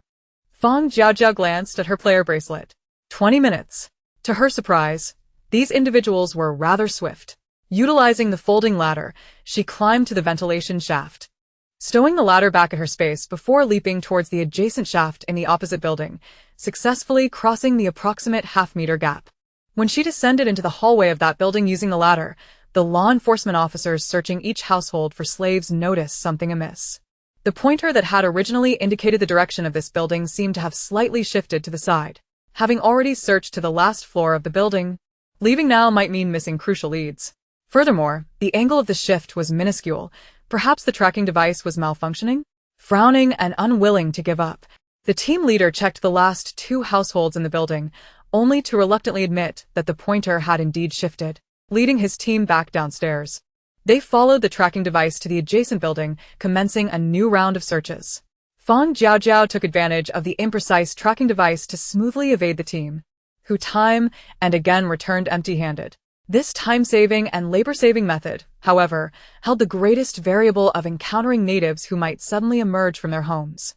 Fang Jiaojiao glanced at her player bracelet. 20 minutes. To her surprise, these individuals were rather swift. Utilizing the folding ladder, she climbed to the ventilation shaft, stowing the ladder back at her space before leaping towards the adjacent shaft in the opposite building, successfully crossing the approximate half-meter gap. When she descended into the hallway of that building using the ladder, the law enforcement officers searching each household for slaves noticed something amiss. The pointer that had originally indicated the direction of this building seemed to have slightly shifted to the side. Having already searched to the last floor of the building, leaving now might mean missing crucial leads. Furthermore, the angle of the shift was minuscule. Perhaps the tracking device was malfunctioning? Frowning and unwilling to give up, the team leader checked the last 2 households in the building, only to reluctantly admit that the pointer had indeed shifted, leading his team back downstairs. They followed the tracking device to the adjacent building, commencing a new round of searches. Fang Jiaojiao took advantage of the imprecise tracking device to smoothly evade the team, who time and again returned empty-handed. This time-saving and labor-saving method, however, held the greatest variable of encountering natives who might suddenly emerge from their homes.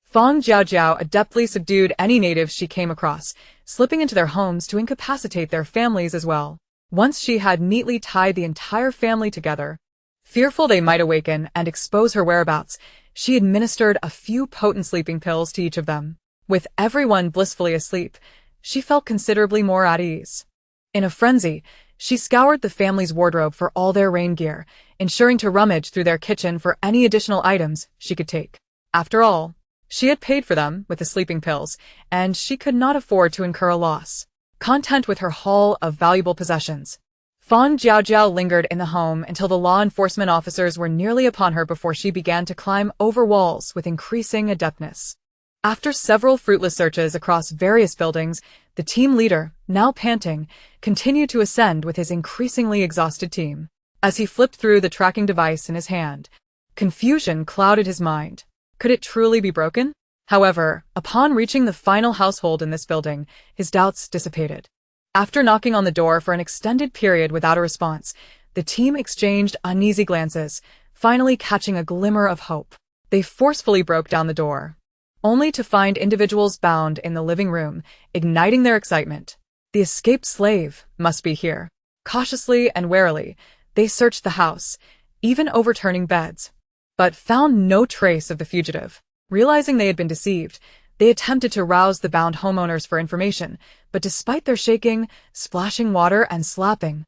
Fang Jiaojiao adeptly subdued any natives she came across, slipping into their homes to incapacitate their families as well. Once she had neatly tied the entire family together, fearful they might awaken and expose her whereabouts, she administered a few potent sleeping pills to each of them. With everyone blissfully asleep, she felt considerably more at ease. In a frenzy, she scoured the family's wardrobe for all their rain gear, ensuring to rummage through their kitchen for any additional items she could take. After all, she had paid for them with the sleeping pills, and she could not afford to incur a loss. Content with her haul of valuable possessions, Fang Jiaojiao lingered in the home until the law enforcement officers were nearly upon her before she began to climb over walls with increasing adeptness. After several fruitless searches across various buildings, the team leader, now panting, continued to ascend with his increasingly exhausted team. As he flipped through the tracking device in his hand, confusion clouded his mind. Could it truly be broken? However, upon reaching the final household in this building, his doubts dissipated. After knocking on the door for an extended period without a response, the team exchanged uneasy glances, finally catching a glimmer of hope. They forcefully broke down the door, only to find individuals bound in the living room, igniting their excitement. The escaped slave must be here. Cautiously and warily, they searched the house, even overturning beds, but found no trace of the fugitive. Realizing they had been deceived, they attempted to rouse the bound homeowners for information, but despite their shaking, splashing water, and slapping,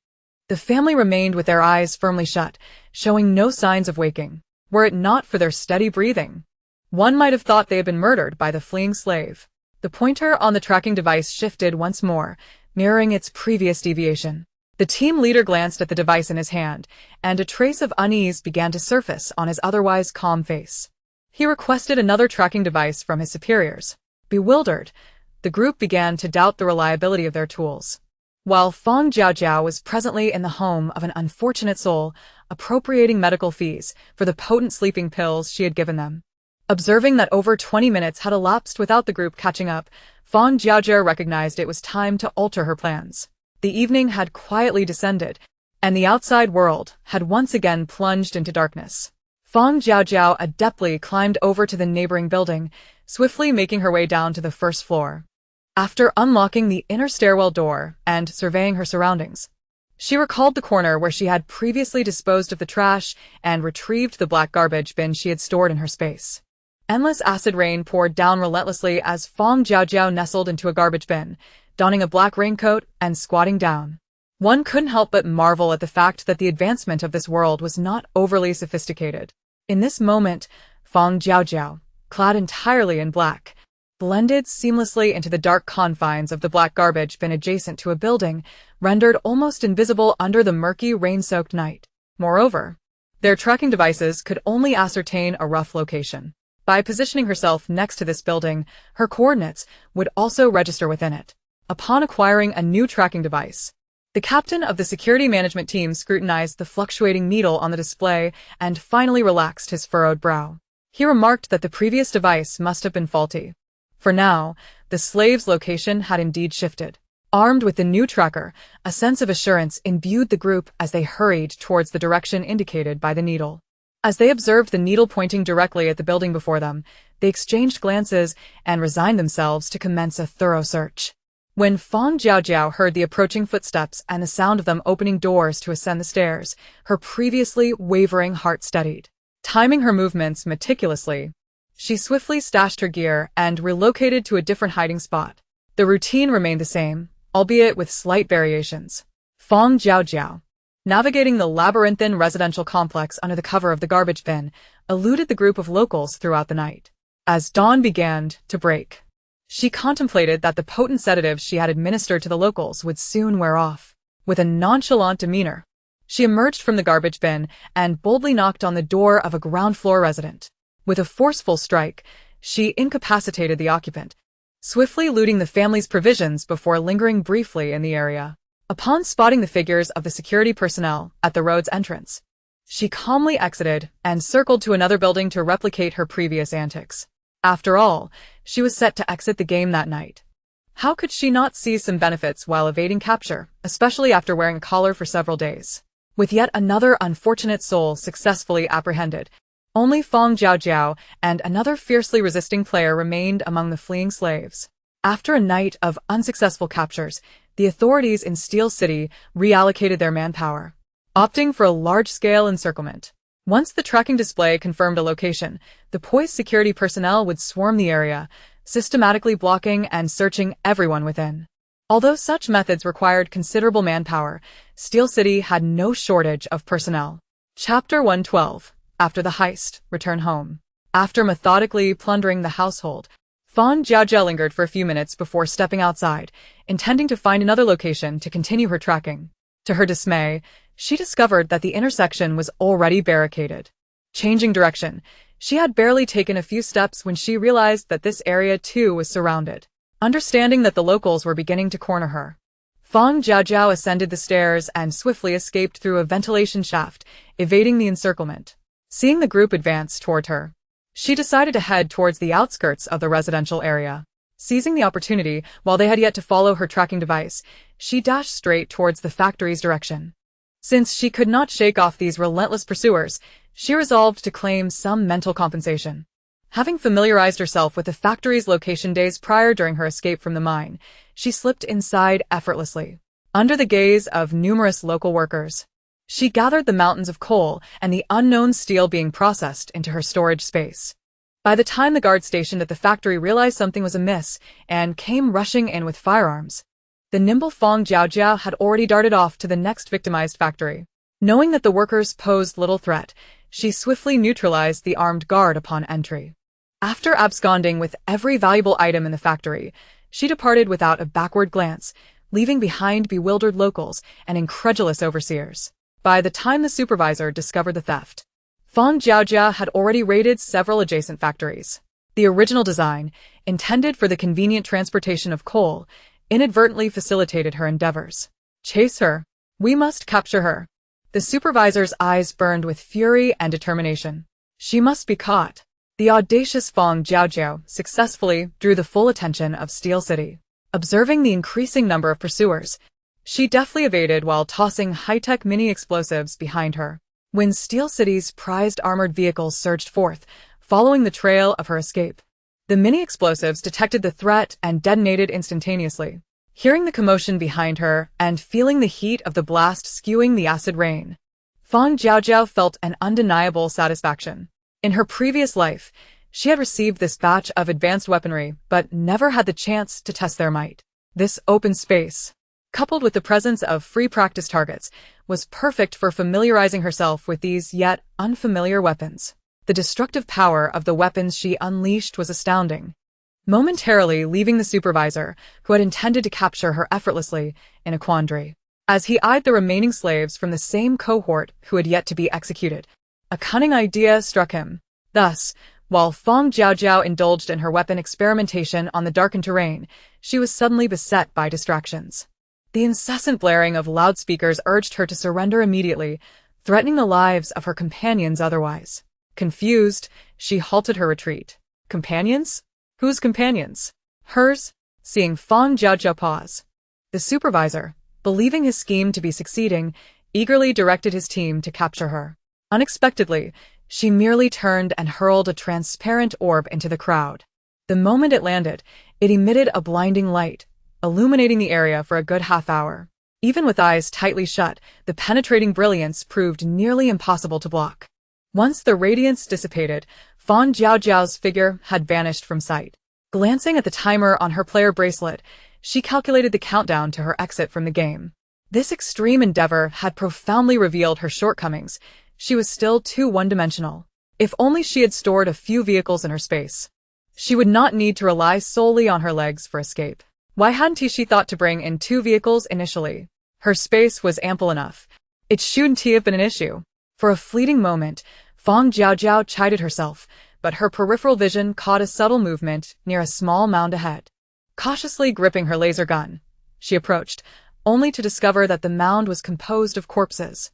the family remained with their eyes firmly shut, showing no signs of waking. Were it not for their steady breathing, one might have thought they had been murdered by the fleeing slave. The pointer on the tracking device shifted once more, mirroring its previous deviation. The team leader glanced at the device in his hand, and a trace of unease began to surface on his otherwise calm face. He requested another tracking device from his superiors. Bewildered, the group began to doubt the reliability of their tools. While Fang Jiaojiao was presently in the home of an unfortunate soul, appropriating medical fees for the potent sleeping pills she had given them. Observing that over 20 minutes had elapsed without the group catching up, Fang Jiaojiao recognized it was time to alter her plans. The evening had quietly descended, and the outside world had once again plunged into darkness. Fang Jiaojiao adeptly climbed over to the neighboring building, swiftly making her way down to the first floor. After unlocking the inner stairwell door and surveying her surroundings, she recalled the corner where she had previously disposed of the trash and retrieved the black garbage bin she had stored in her space. Endless acid rain poured down relentlessly as Fang Jiaojiao nestled into a garbage bin, donning a black raincoat and squatting down. One couldn't help but marvel at the fact that the advancement of this world was not overly sophisticated. In this moment, Fang Jiaojiao, clad entirely in black, blended seamlessly into the dark confines of the black garbage bin adjacent to a building, rendered almost invisible under the murky, rain-soaked night. Moreover, their tracking devices could only ascertain a rough location. By positioning herself next to this building, her coordinates would also register within it. Upon acquiring a new tracking device, the captain of the security management team scrutinized the fluctuating needle on the display and finally relaxed his furrowed brow. He remarked that the previous device must have been faulty. For now, the slave's location had indeed shifted. Armed with the new tracker, a sense of assurance imbued the group as they hurried towards the direction indicated by the needle. As they observed the needle pointing directly at the building before them, they exchanged glances and resigned themselves to commence a thorough search. When Fang Jiaojiao heard the approaching footsteps and the sound of them opening doors to ascend the stairs, her previously wavering heart steadied. Timing her movements meticulously, she swiftly stashed her gear and relocated to a different hiding spot. The routine remained the same, albeit with slight variations. Fang Jiaojiao, navigating the labyrinthine residential complex under the cover of the garbage bin, eluded the group of locals throughout the night. As dawn began to break, she contemplated that the potent sedatives she had administered to the locals would soon wear off. With a nonchalant demeanor, she emerged from the garbage bin and boldly knocked on the door of a ground-floor resident. With a forceful strike, she incapacitated the occupant, swiftly looting the family's provisions before lingering briefly in the area. Upon spotting the figures of the security personnel at the road's entrance, she calmly exited and circled to another building to replicate her previous antics. After all, she was set to exit the game that night. How could she not seize some benefits while evading capture, especially after wearing a collar for several days? With yet another unfortunate soul successfully apprehended, only Fang Jiaojiao and another fiercely resisting player remained among the fleeing slaves. After a night of unsuccessful captures, the authorities in Steel City reallocated their manpower, opting for a large-scale encirclement. Once the tracking display confirmed a location, the poised security personnel would swarm the area, systematically blocking and searching everyone within. Although such methods required considerable manpower, Steel City had no shortage of personnel. Chapter 112. After the heist, return home. After methodically plundering the household, Fang Jiaojiao lingered for a few minutes before stepping outside, intending to find another location to continue her tracking. To her dismay, she discovered that the intersection was already barricaded. Changing direction, she had barely taken a few steps when she realized that this area too was surrounded. Understanding that the locals were beginning to corner her, Fang Jiaojiao ascended the stairs and swiftly escaped through a ventilation shaft, evading the encirclement. Seeing the group advance toward her, She decided to head towards the outskirts of the residential area. Seizing the opportunity, while they had yet to follow her tracking device, she dashed straight towards the factory's direction. Since she could not shake off these relentless pursuers, she resolved to claim some mental compensation. Having familiarized herself with the factory's location days prior during her escape from the mine, she slipped inside effortlessly. Under the gaze of numerous local workers, she gathered the mountains of coal and the unknown steel being processed into her storage space. By the time the guard stationed at the factory realized something was amiss and came rushing in with firearms, the nimble Fang Jiaojiao had already darted off to the next victimized factory. Knowing that the workers posed little threat, she swiftly neutralized the armed guard upon entry. After absconding with every valuable item in the factory, she departed without a backward glance, leaving behind bewildered locals and incredulous overseers. By the time the supervisor discovered the theft, Fang Jiaojiao had already raided several adjacent factories. The original design, intended for the convenient transportation of coal, inadvertently facilitated her endeavors. Chase her. We must capture her. The supervisor's eyes burned with fury and determination. She must be caught. The audacious Fang Jiaojiao successfully drew the full attention of Steel City. Observing the increasing number of pursuers, she deftly evaded while tossing high-tech mini-explosives behind her. When Steel City's prized armored vehicles surged forth, following the trail of her escape, the mini-explosives detected the threat and detonated instantaneously. Hearing the commotion behind her and feeling the heat of the blast skewing the acid rain, Fang Jiaojiao felt an undeniable satisfaction. In her previous life, she had received this batch of advanced weaponry, but never had the chance to test their might. This open space, coupled with the presence of free practice targets, was perfect for familiarizing herself with these yet unfamiliar weapons. The destructive power of the weapons she unleashed was astounding, momentarily leaving the supervisor, who had intended to capture her effortlessly, in a quandary. As he eyed the remaining slaves from the same cohort who had yet to be executed, a cunning idea struck him. Thus, while Fang Jiaojiao indulged in her weapon experimentation on the darkened terrain, she was suddenly beset by distractions. The incessant blaring of loudspeakers urged her to surrender immediately, threatening the lives of her companions otherwise. Confused, she halted her retreat. Companions? Whose companions? Hers? Seeing Fang Jiaojiao pause, the supervisor, believing his scheme to be succeeding, eagerly directed his team to capture her. Unexpectedly, she merely turned and hurled a transparent orb into the crowd. The moment it landed, it emitted a blinding light, illuminating the area for a good half-hour. Even with eyes tightly shut, the penetrating brilliance proved nearly impossible to block. Once the radiance dissipated, Fang Jiaojiao's figure had vanished from sight. Glancing at the timer on her player bracelet, she calculated the countdown to her exit from the game. This extreme endeavor had profoundly revealed her shortcomings. She was still too one-dimensional. If only she had stored a few vehicles in her space, she would not need to rely solely on her legs for escape. Why hadn't she thought to bring in 2 vehicles initially? Her space was ample enough. It shouldn't have been an issue. For a fleeting moment, Fang Jiaojiao chided herself, but her peripheral vision caught a subtle movement near a small mound ahead. Cautiously gripping her laser gun, she approached, only to discover that the mound was composed of corpses,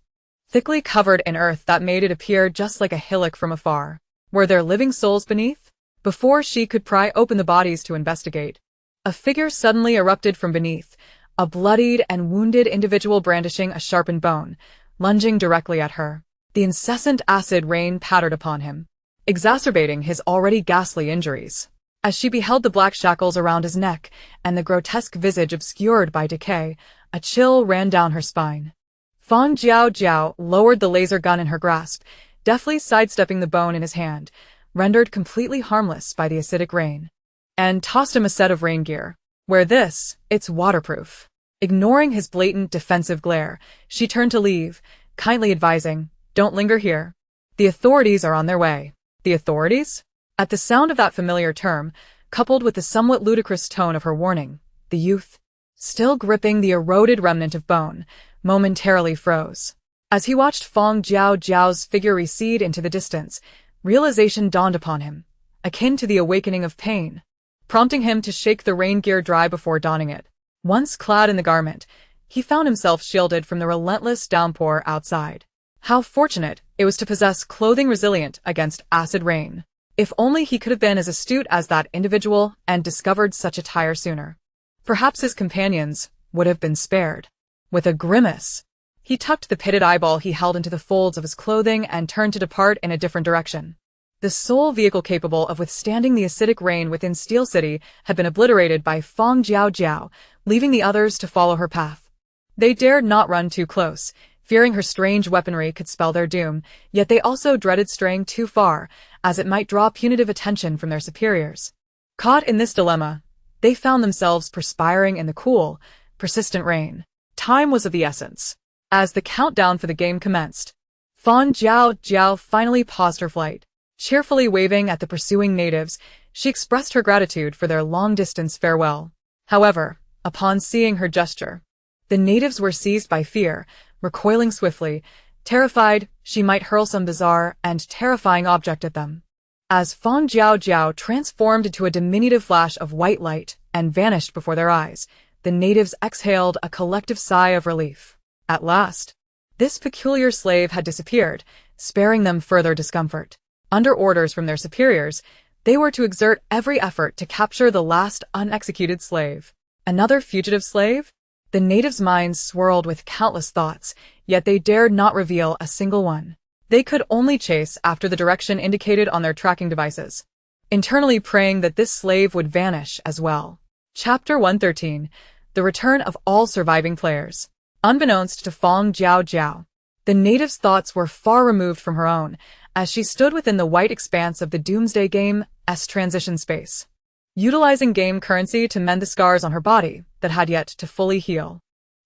thickly covered in earth that made it appear just like a hillock from afar. Were there living souls beneath? Before she could pry open the bodies to investigate, a figure suddenly erupted from beneath, a bloodied and wounded individual brandishing a sharpened bone, lunging directly at her. The incessant acid rain pattered upon him, exacerbating his already ghastly injuries. As she beheld the black shackles around his neck and the grotesque visage obscured by decay, a chill ran down her spine. Fang Jiaojiao lowered the laser gun in her grasp, deftly sidestepping the bone in his hand, rendered completely harmless by the acidic rain, and tossed him a set of rain gear. Wear this, it's waterproof. Ignoring his blatant defensive glare, she turned to leave, kindly advising, "Don't linger here. The authorities are on their way." The authorities? At the sound of that familiar term, coupled with the somewhat ludicrous tone of her warning, the youth, still gripping the eroded remnant of bone, momentarily froze. As he watched Fang Jiaojiao's figure recede into the distance, realization dawned upon him, akin to the awakening of pain, prompting him to shake the rain gear dry before donning it. Once clad in the garment, he found himself shielded from the relentless downpour outside. How fortunate it was to possess clothing resilient against acid rain. If only he could have been as astute as that individual and discovered such attire sooner. Perhaps his companions would have been spared. With a grimace, he tucked the pitted eyeball he held into the folds of his clothing and turned to depart in a different direction. The sole vehicle capable of withstanding the acidic rain within Steel City had been obliterated by Fang Jiaojiao, leaving the others to follow her path. They dared not run too close, fearing her strange weaponry could spell their doom, yet they also dreaded straying too far, as it might draw punitive attention from their superiors. Caught in this dilemma, they found themselves perspiring in the cool, persistent rain. Time was of the essence. As the countdown for the game commenced, Fang Jiaojiao finally paused her flight. Cheerfully waving at the pursuing natives, she expressed her gratitude for their long-distance farewell. However, upon seeing her gesture, the natives were seized by fear, recoiling swiftly, terrified she might hurl some bizarre and terrifying object at them. As Fang Jiaojiao transformed into a diminutive flash of white light and vanished before their eyes, the natives exhaled a collective sigh of relief. At last, this peculiar slave had disappeared, sparing them further discomfort. Under orders from their superiors, they were to exert every effort to capture the last unexecuted slave. Another fugitive slave? The natives' minds swirled with countless thoughts, yet they dared not reveal a single one. They could only chase after the direction indicated on their tracking devices, internally praying that this slave would vanish as well. Chapter 113. The Return of All Surviving Players. Unbeknownst to Fang Jiaojiao, the native's thoughts were far removed from her own, as she stood within the white expanse of the Doomsday Game's transition space, utilizing game currency to mend the scars on her body that had yet to fully heal.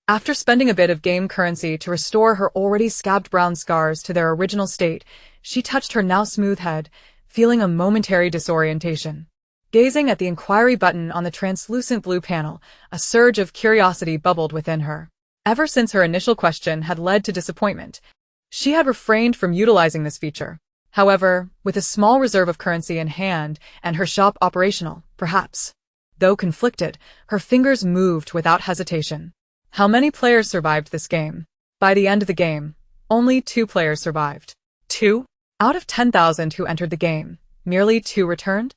After spending a bit of game currency to restore her already scabbed brown scars to their original state, she touched her now smooth head, feeling a momentary disorientation. Gazing at the inquiry button on the translucent blue panel, a surge of curiosity bubbled within her. Ever since her initial question had led to disappointment, she had refrained from utilizing this feature. However, with a small reserve of currency in hand and her shop operational, perhaps. Though conflicted, her fingers moved without hesitation. How many players survived this game? By the end of the game, only 2 players survived. 2? Out of 10,000 who entered the game, merely 2 returned?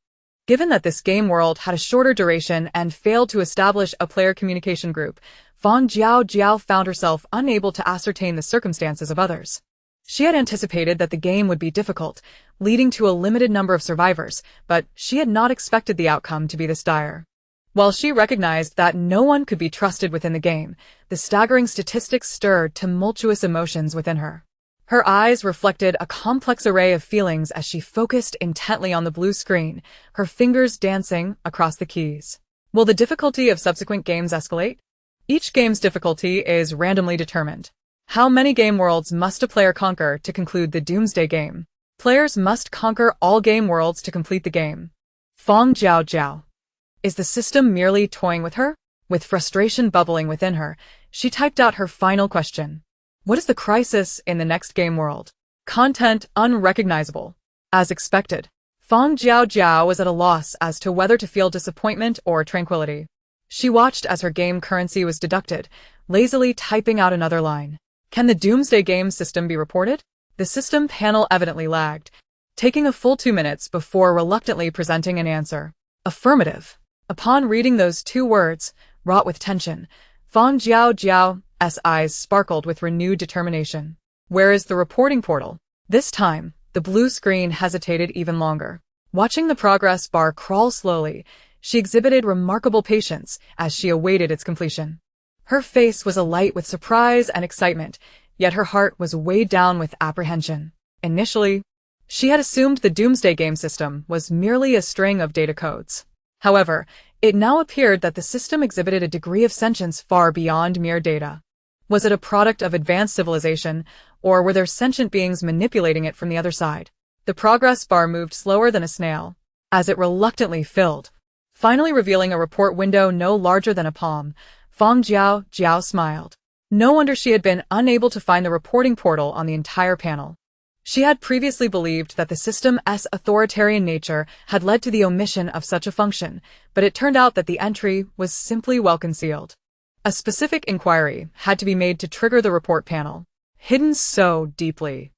Given that this game world had a shorter duration and failed to establish a player communication group, Fang Jiaojiao found herself unable to ascertain the circumstances of others. She had anticipated that the game would be difficult, leading to a limited number of survivors, but she had not expected the outcome to be this dire. While she recognized that no one could be trusted within the game, the staggering statistics stirred tumultuous emotions within her. Her eyes reflected a complex array of feelings as she focused intently on the blue screen, her fingers dancing across the keys. Will the difficulty of subsequent games escalate? Each game's difficulty is randomly determined. How many game worlds must a player conquer to conclude the Doomsday Game? Players must conquer all game worlds to complete the game. Fang Jiaojiao. Is the system merely toying with her? With frustration bubbling within her, she typed out her final question. What is the crisis in the next game world? Content unrecognizable. As expected, Fang Jiaojiao was at a loss as to whether to feel disappointment or tranquility. She watched as her game currency was deducted, lazily typing out another line. Can the Doomsday Game system be reported? The system panel evidently lagged, taking a full 2 minutes before reluctantly presenting an answer. Affirmative. Upon reading those 2 words, wrought with tension, Fang Jiaojiao's eyes sparkled with renewed determination. Where is the reporting portal? This time, the blue screen hesitated even longer. Watching the progress bar crawl slowly, she exhibited remarkable patience as she awaited its completion. Her face was alight with surprise and excitement, yet her heart was weighed down with apprehension. Initially, she had assumed the Doomsday Game system was merely a string of data codes. However, it now appeared that the system exhibited a degree of sentience far beyond mere data. Was it a product of advanced civilization, or were there sentient beings manipulating it from the other side? The progress bar moved slower than a snail, as it reluctantly filled, finally revealing a report window no larger than a palm. Fang Jiaojiao smiled. No wonder she had been unable to find the reporting portal on the entire panel. She had previously believed that the system's authoritarian nature had led to the omission of such a function, but it turned out that the entry was simply well concealed. A specific inquiry had to be made to trigger the report panel, hidden so deeply.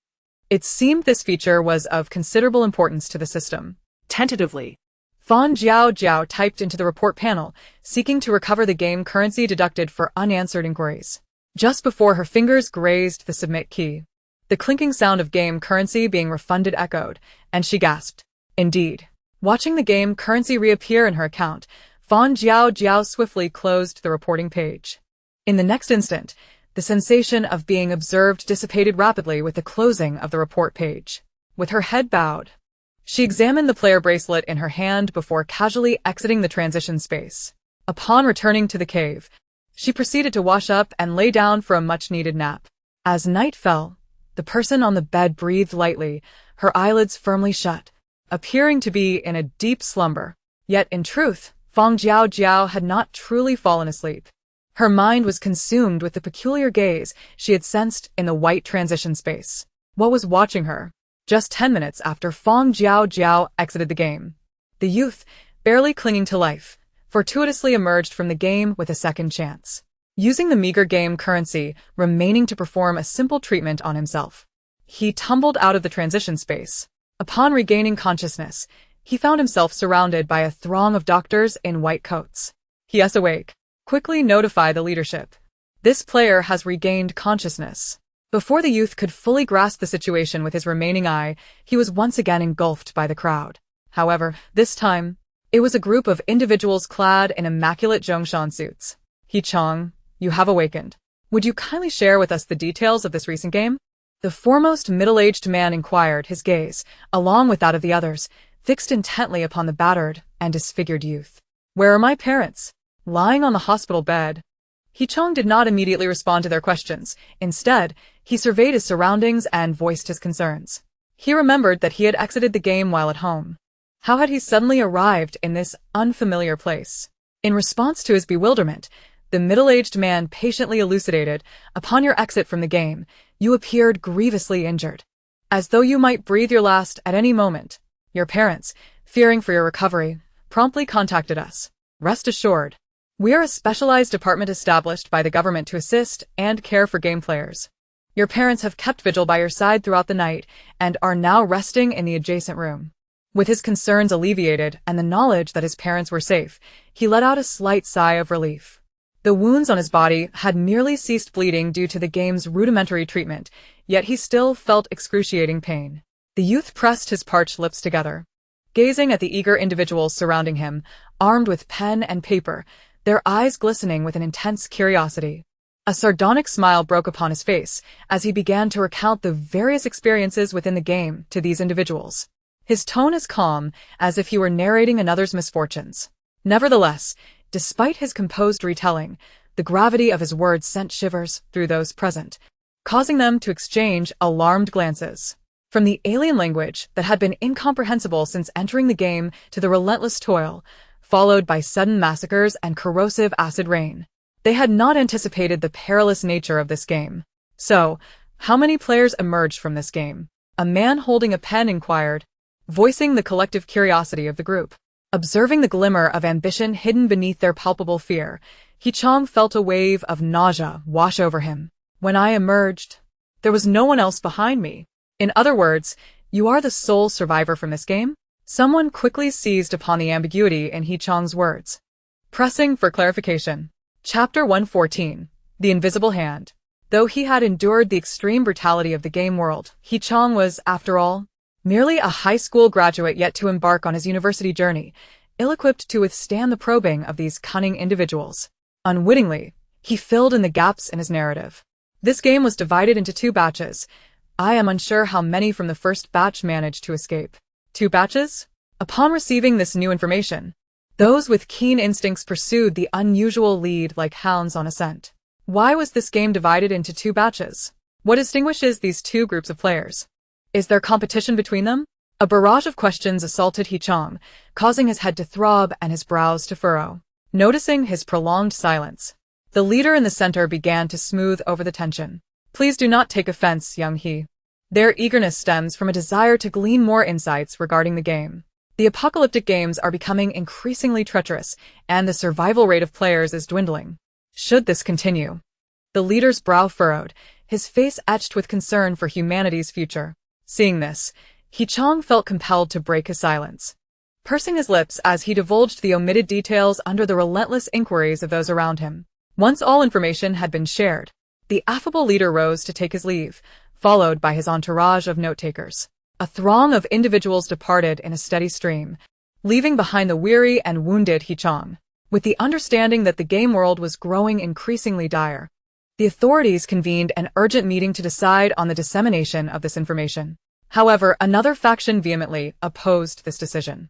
It seemed this feature was of considerable importance to the system. Tentatively. Fang Jiaojiao typed into the report panel, seeking to recover the game currency deducted for unanswered inquiries. Just before her fingers grazed the submit key, the clinking sound of game currency being refunded echoed, and she gasped. Indeed. Watching the game currency reappear in her account, Fang Jiaojiao swiftly closed the reporting page. In the next instant, the sensation of being observed dissipated rapidly with the closing of the report page. With her head bowed, she examined the player bracelet in her hand before casually exiting the transition space. Upon returning to the cave, she proceeded to wash up and lay down for a much-needed nap. As night fell, the person on the bed breathed lightly, her eyelids firmly shut, appearing to be in a deep slumber. Yet, in truth, Fang Jiaojiao had not truly fallen asleep. Her mind was consumed with the peculiar gaze she had sensed in the white transition space. What was watching her? Just 10 minutes after Fang Jiaojiao exited the game, the youth, barely clinging to life, fortuitously emerged from the game with a second chance. Using the meager game currency remaining to perform a simple treatment on himself, he tumbled out of the transition space. Upon regaining consciousness, he found himself surrounded by a throng of doctors in white coats. Yes, awake. Quickly notify the leadership. This player has regained consciousness. Before the youth could fully grasp the situation with his remaining eye, he was once again engulfed by the crowd. However, this time, it was a group of individuals clad in immaculate Zhongshan suits. He Chong, you have awakened. Would you kindly share with us the details of this recent game? The foremost middle-aged man inquired, his gaze, along with that of the others, fixed intently upon the battered and disfigured youth. Where are my parents? Lying on the hospital bed. He-Chong did not immediately respond to their questions. Instead, he surveyed his surroundings and voiced his concerns. He remembered that he had exited the game while at home. How had he suddenly arrived in this unfamiliar place? In response to his bewilderment, the middle-aged man patiently elucidated, upon your exit from the game, you appeared grievously injured. As though you might breathe your last at any moment. Your parents, fearing for your recovery, promptly contacted us. Rest assured, we are a specialized department established by the government to assist and care for game players. Your parents have kept vigil by your side throughout the night and are now resting in the adjacent room. With his concerns alleviated and the knowledge that his parents were safe, he let out a slight sigh of relief. The wounds on his body had merely ceased bleeding due to the game's rudimentary treatment, yet he still felt excruciating pain. The youth pressed his parched lips together, gazing at the eager individuals surrounding him, armed with pen and paper, their eyes glistening with an intense curiosity. A sardonic smile broke upon his face as he began to recount the various experiences within the game to these individuals. His tone as calm as if he were narrating another's misfortunes. Nevertheless, despite his composed retelling, the gravity of his words sent shivers through those present, causing them to exchange alarmed glances. From the alien language that had been incomprehensible since entering the game to the relentless toil, followed by sudden massacres and corrosive acid rain. They had not anticipated the perilous nature of this game. So, how many players emerged from this game? A man holding a pen inquired, voicing the collective curiosity of the group. Observing the glimmer of ambition hidden beneath their palpable fear, He-Chong felt a wave of nausea wash over him. When I emerged, there was no one else behind me. In other words, you are the sole survivor from this game? Someone quickly seized upon the ambiguity in He-Chong's words. Pressing for clarification. Chapter 114. The Invisible Hand. Though he had endured the extreme brutality of the game world, He-Chong was, after all, merely a high school graduate yet to embark on his university journey, ill-equipped to withstand the probing of these cunning individuals. Unwittingly, he filled in the gaps in his narrative. This game was divided into 2 batches. I am unsure how many from the first batch managed to escape. 2 batches? Upon receiving this new information, those with keen instincts pursued the unusual lead like hounds on a scent. Why was this game divided into 2 batches? What distinguishes these 2 groups of players? Is there competition between them? A barrage of questions assaulted He-Chong, causing his head to throb and his brows to furrow. Noticing his prolonged silence, the leader in the center began to smooth over the tension. Please do not take offense, young He. Their eagerness stems from a desire to glean more insights regarding the game. The apocalyptic games are becoming increasingly treacherous, and the survival rate of players is dwindling. Should this continue? The leader's brow furrowed, his face etched with concern for humanity's future. Seeing this, He-Chong felt compelled to break his silence. pursing his lips as he divulged the omitted details under the relentless inquiries of those around him. Once all information had been shared, the affable leader rose to take his leave, followed by his entourage of note-takers. A throng of individuals departed in a steady stream, leaving behind the weary and wounded Hichong. With the understanding that the game world was growing increasingly dire, the authorities convened an urgent meeting to decide on the dissemination of this information. However, another faction vehemently opposed this decision.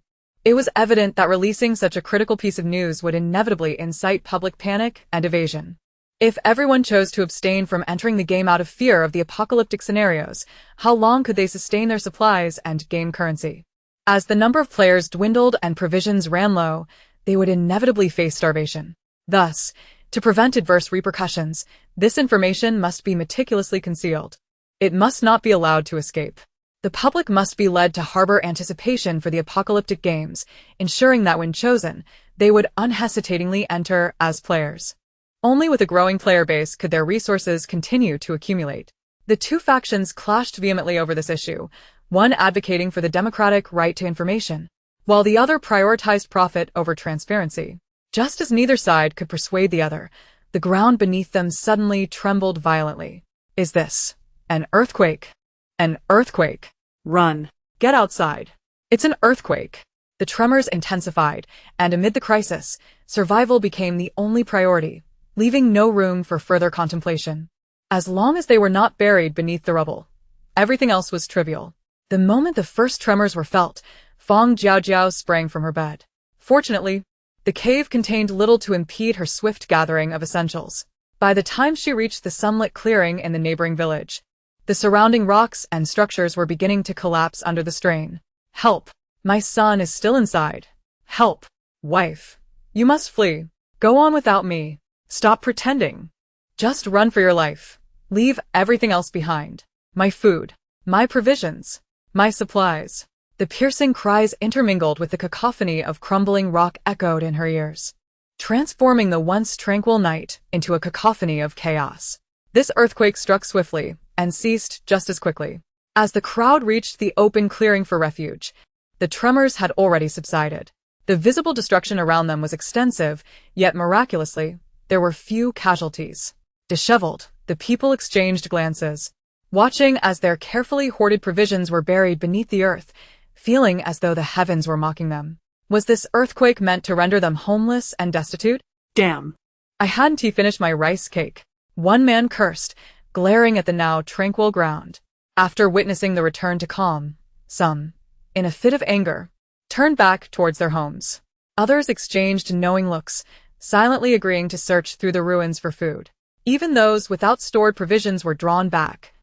It was evident that releasing such a critical piece of news would inevitably incite public panic and evasion. If everyone chose to abstain from entering the game out of fear of the apocalyptic scenarios, how long could they sustain their supplies and game currency? As the number of players dwindled and provisions ran low, they would inevitably face starvation. Thus, to prevent adverse repercussions, this information must be meticulously concealed. It must not be allowed to escape. The public must be led to harbor anticipation for the apocalyptic games, ensuring that when chosen, they would unhesitatingly enter as players. Only with a growing player base could their resources continue to accumulate. The two factions clashed vehemently over this issue, one advocating for the democratic right to information, while the other prioritized profit over transparency. Just as neither side could persuade the other, the ground beneath them suddenly trembled violently. Is this an earthquake? An earthquake! Run. Get outside. It's an earthquake. The tremors intensified, and amid the crisis, survival became the only priority, leaving no room for further contemplation. As long as they were not buried beneath the rubble, everything else was trivial. The moment the first tremors were felt, Fang Jiaojiao sprang from her bed. Fortunately, the cave contained little to impede her swift gathering of essentials. By the time she reached the sunlit clearing in the neighboring village, the surrounding rocks and structures were beginning to collapse under the strain. Help! My son is still inside. Help! Wife! You must flee. Go on without me. Stop pretending. Just run for your life. Leave everything else behind. My food. My provisions. My supplies. The piercing cries intermingled with the cacophony of crumbling rock echoed in her ears, transforming the once tranquil night into a cacophony of chaos. This earthquake struck swiftly and ceased just as quickly. As the crowd reached the open clearing for refuge, the tremors had already subsided. The visible destruction around them was extensive, yet miraculously, there were few casualties. Disheveled, the people exchanged glances, watching as their carefully hoarded provisions were buried beneath the earth, feeling as though the heavens were mocking them. Was this earthquake meant to render them homeless and destitute? Damn. I hadn't finished my rice cake. One man cursed, glaring at the now tranquil ground. After witnessing the return to calm, some, in a fit of anger, turned back towards their homes. Others exchanged knowing looks, silently agreeing to search through the ruins for food. Even those without stored provisions were drawn back,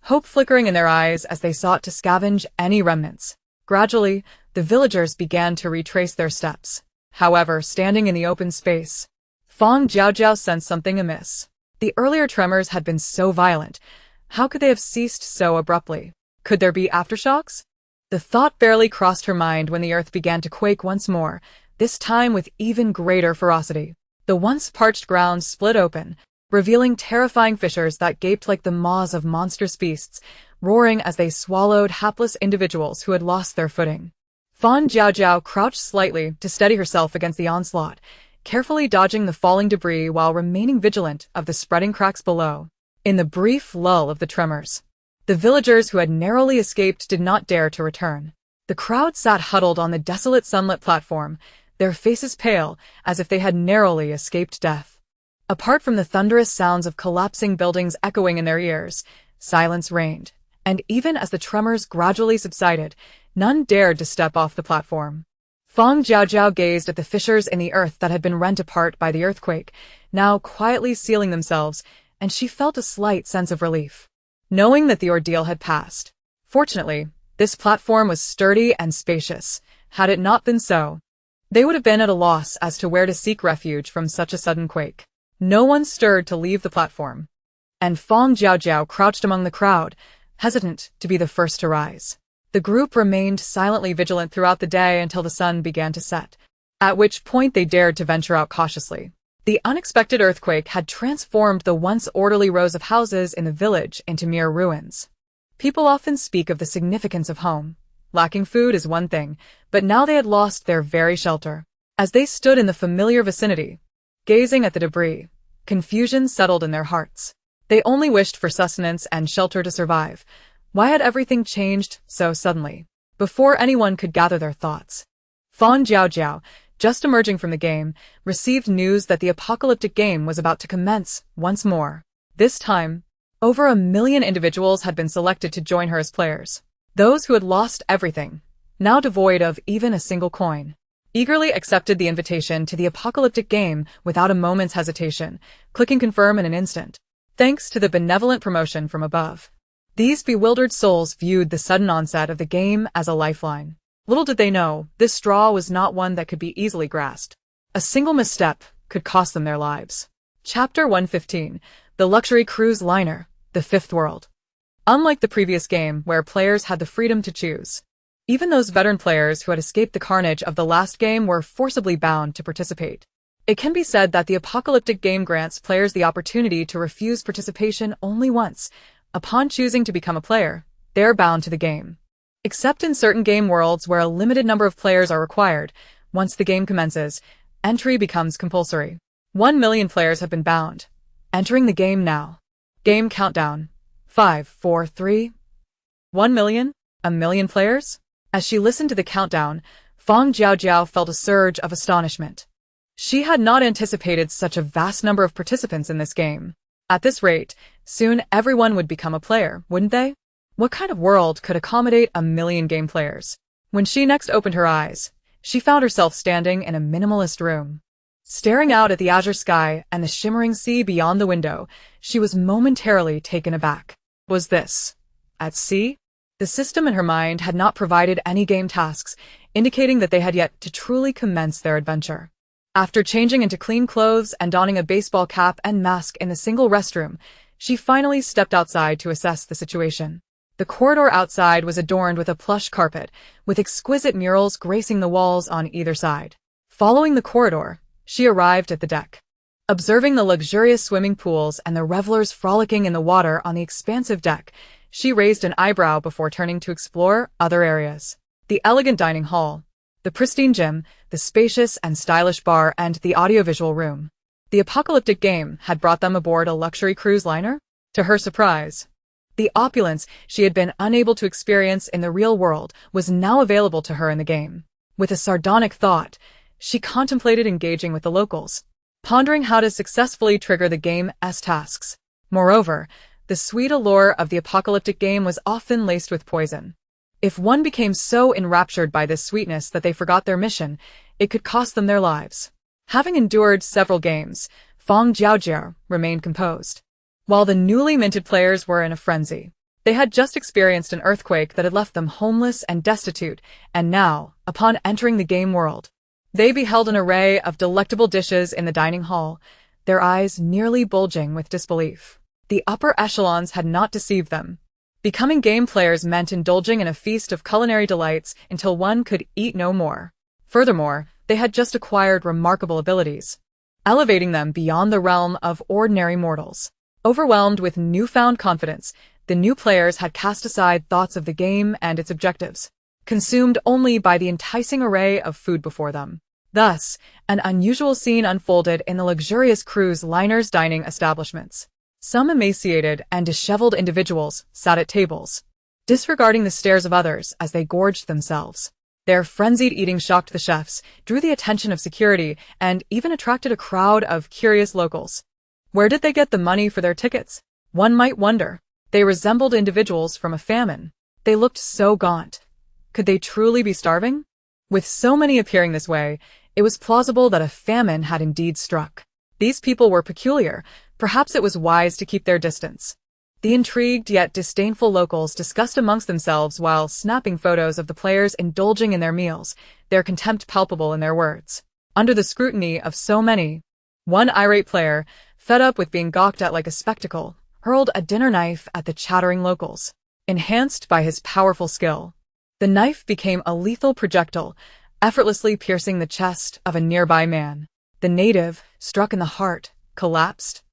hope flickering in their eyes as they sought to scavenge any remnants. Gradually, the villagers began to retrace their steps. However, standing in the open space, Fang Jiaojiao sensed something amiss. The earlier tremors had been so violent. How could they have ceased so abruptly? Could there be aftershocks? The thought barely crossed her mind when the earth began to quake once more, this time with even greater ferocity. The once parched ground split open, revealing terrifying fissures that gaped like the maws of monstrous beasts, roaring as they swallowed hapless individuals who had lost their footing. Fang Jiaojiao crouched slightly to steady herself against the onslaught, carefully dodging the falling debris while remaining vigilant of the spreading cracks below. In the brief lull of the tremors, the villagers who had narrowly escaped did not dare to return. The crowd sat huddled on the desolate sunlit platform, their faces pale, as if they had narrowly escaped death. Apart from the thunderous sounds of collapsing buildings echoing in their ears, silence reigned, and even as the tremors gradually subsided, none dared to step off the platform. Fang Jiaojiao gazed at the fissures in the earth that had been rent apart by the earthquake, now quietly sealing themselves, and she felt a slight sense of relief, knowing that the ordeal had passed. Fortunately, this platform was sturdy and spacious. Had it not been so, they would have been at a loss as to where to seek refuge from such a sudden quake. No one stirred to leave the platform, and Fang Jiaojiao crouched among the crowd, hesitant to be the first to rise. The group remained silently vigilant throughout the day until the sun began to set, at which point they dared to venture out cautiously. The unexpected earthquake had transformed the once orderly rows of houses in the village into mere ruins. People often speak of the significance of home, Lacking food is one thing, but now they had lost their very shelter. As they stood in the familiar vicinity, gazing at the debris, confusion settled in their hearts. They only wished for sustenance and shelter to survive. Why had everything changed so suddenly? Before anyone could gather their thoughts, Fang Jiaojiao, just emerging from the game, received news that the apocalyptic game was about to commence once more. This time, over 1 million individuals had been selected to join her as players. Those who had lost everything, now devoid of even a single coin, eagerly accepted the invitation to the apocalyptic game without a moment's hesitation, clicking confirm in an instant. Thanks to the benevolent promotion from above, these bewildered souls viewed the sudden onset of the game as a lifeline. Little did they know, this straw was not one that could be easily grasped. A single misstep could cost them their lives. Chapter 115, The Luxury Cruise Liner, The Fifth World. Unlike the previous game, where players had the freedom to choose, even those veteran players who had escaped the carnage of the last game were forcibly bound to participate. It can be said that the apocalyptic game grants players the opportunity to refuse participation only once. Upon choosing to become a player, they are bound to the game. Except in certain game worlds where a limited number of players are required, once the game commences, entry becomes compulsory. 1 million players have been bound. Entering the game now. Game countdown. 5, 4, 3. 1 million? 1 million players? As she listened to the countdown, Fang Jiaojiao felt a surge of astonishment. She had not anticipated such a vast number of participants in this game. At this rate, soon everyone would become a player, wouldn't they? What kind of world could accommodate 1 million game players? When she next opened her eyes, she found herself standing in a minimalist room. Staring out at the azure sky and the shimmering sea beyond the window, she was momentarily taken aback. Was this at sea? The system in her mind had not provided any game tasks, indicating that they had yet to truly commence their adventure. After changing into clean clothes and donning a baseball cap and mask in the single restroom, she finally stepped outside to assess the situation. The corridor outside was adorned with a plush carpet, with exquisite murals gracing the walls on either side. Following the corridor, she arrived at the deck. Observing the luxurious swimming pools and the revelers frolicking in the water on the expansive deck, she raised an eyebrow before turning to explore other areas. The elegant dining hall, the pristine gym, the spacious and stylish bar, and the audiovisual room. The apocalyptic game had brought them aboard a luxury cruise liner? To her surprise, the opulence she had been unable to experience in the real world was now available to her in the game. With a sardonic thought, she contemplated engaging with the locals, pondering how to successfully trigger the game's tasks. Moreover, the sweet allure of the apocalyptic game was often laced with poison. If one became so enraptured by this sweetness that they forgot their mission, it could cost them their lives. Having endured several games, Fang Jiaojiao remained composed. While the newly minted players were in a frenzy, they had just experienced an earthquake that had left them homeless and destitute, and now, upon entering the game world, they beheld an array of delectable dishes in the dining hall, their eyes nearly bulging with disbelief. The upper echelons had not deceived them. Becoming game players meant indulging in a feast of culinary delights until one could eat no more. Furthermore, they had just acquired remarkable abilities, elevating them beyond the realm of ordinary mortals. Overwhelmed with newfound confidence, the new players had cast aside thoughts of the game and its objectives, consumed only by the enticing array of food before them. Thus, an unusual scene unfolded in the luxurious cruise liner's dining establishments. Some emaciated and disheveled individuals sat at tables, disregarding the stares of others as they gorged themselves. Their frenzied eating shocked the chefs, drew the attention of security, and even attracted a crowd of curious locals. Where did they get the money for their tickets? One might wonder. They resembled individuals from a famine. They looked so gaunt. Could they truly be starving? With so many appearing this way, it was plausible that a famine had indeed struck. These people were peculiar. Perhaps it was wise to keep their distance. The intrigued yet disdainful locals discussed amongst themselves while snapping photos of the players indulging in their meals, their contempt palpable in their words. Under the scrutiny of so many, one irate player, fed up with being gawked at like a spectacle, hurled a dinner knife at the chattering locals. Enhanced by his powerful skill, the knife became a lethal projectile, effortlessly piercing the chest of a nearby man. The native, struck in the heart, collapsed,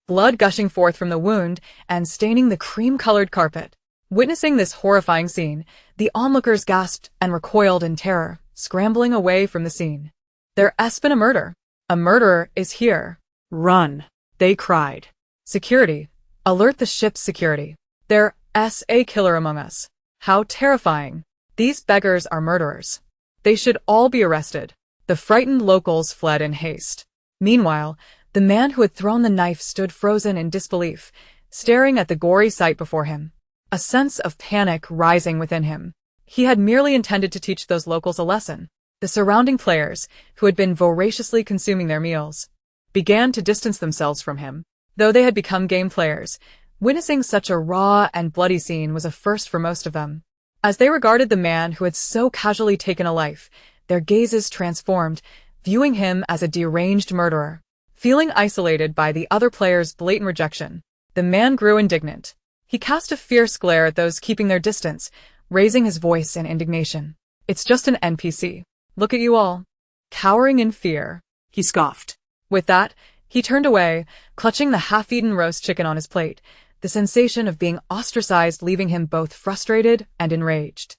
blood gushing forth from the wound and staining the cream-colored carpet. Witnessing this horrifying scene, the onlookers gasped and recoiled in terror, scrambling away from the scene. There's been a murder. A murderer is here. Run, they cried. Security. Alert the ship's security. There's a killer among us. How terrifying. These beggars are murderers. They should all be arrested. The frightened locals fled in haste. Meanwhile, the man who had thrown the knife stood frozen in disbelief, staring at the gory sight before him. A sense of panic rising within him. He had merely intended to teach those locals a lesson. The surrounding players, who had been voraciously consuming their meals, began to distance themselves from him. Though they had become game players, witnessing such a raw and bloody scene was a first for most of them. As they regarded the man who had so casually taken a life, their gazes transformed, viewing him as a deranged murderer. Feeling isolated by the other players' blatant rejection, the man grew indignant. He cast a fierce glare at those keeping their distance, raising his voice in indignation. It's just an NPC. Look at you all. Cowering in fear. He scoffed. With that, he turned away, clutching the half-eaten roast chicken on his plate, the sensation of being ostracized leaving him both frustrated and enraged.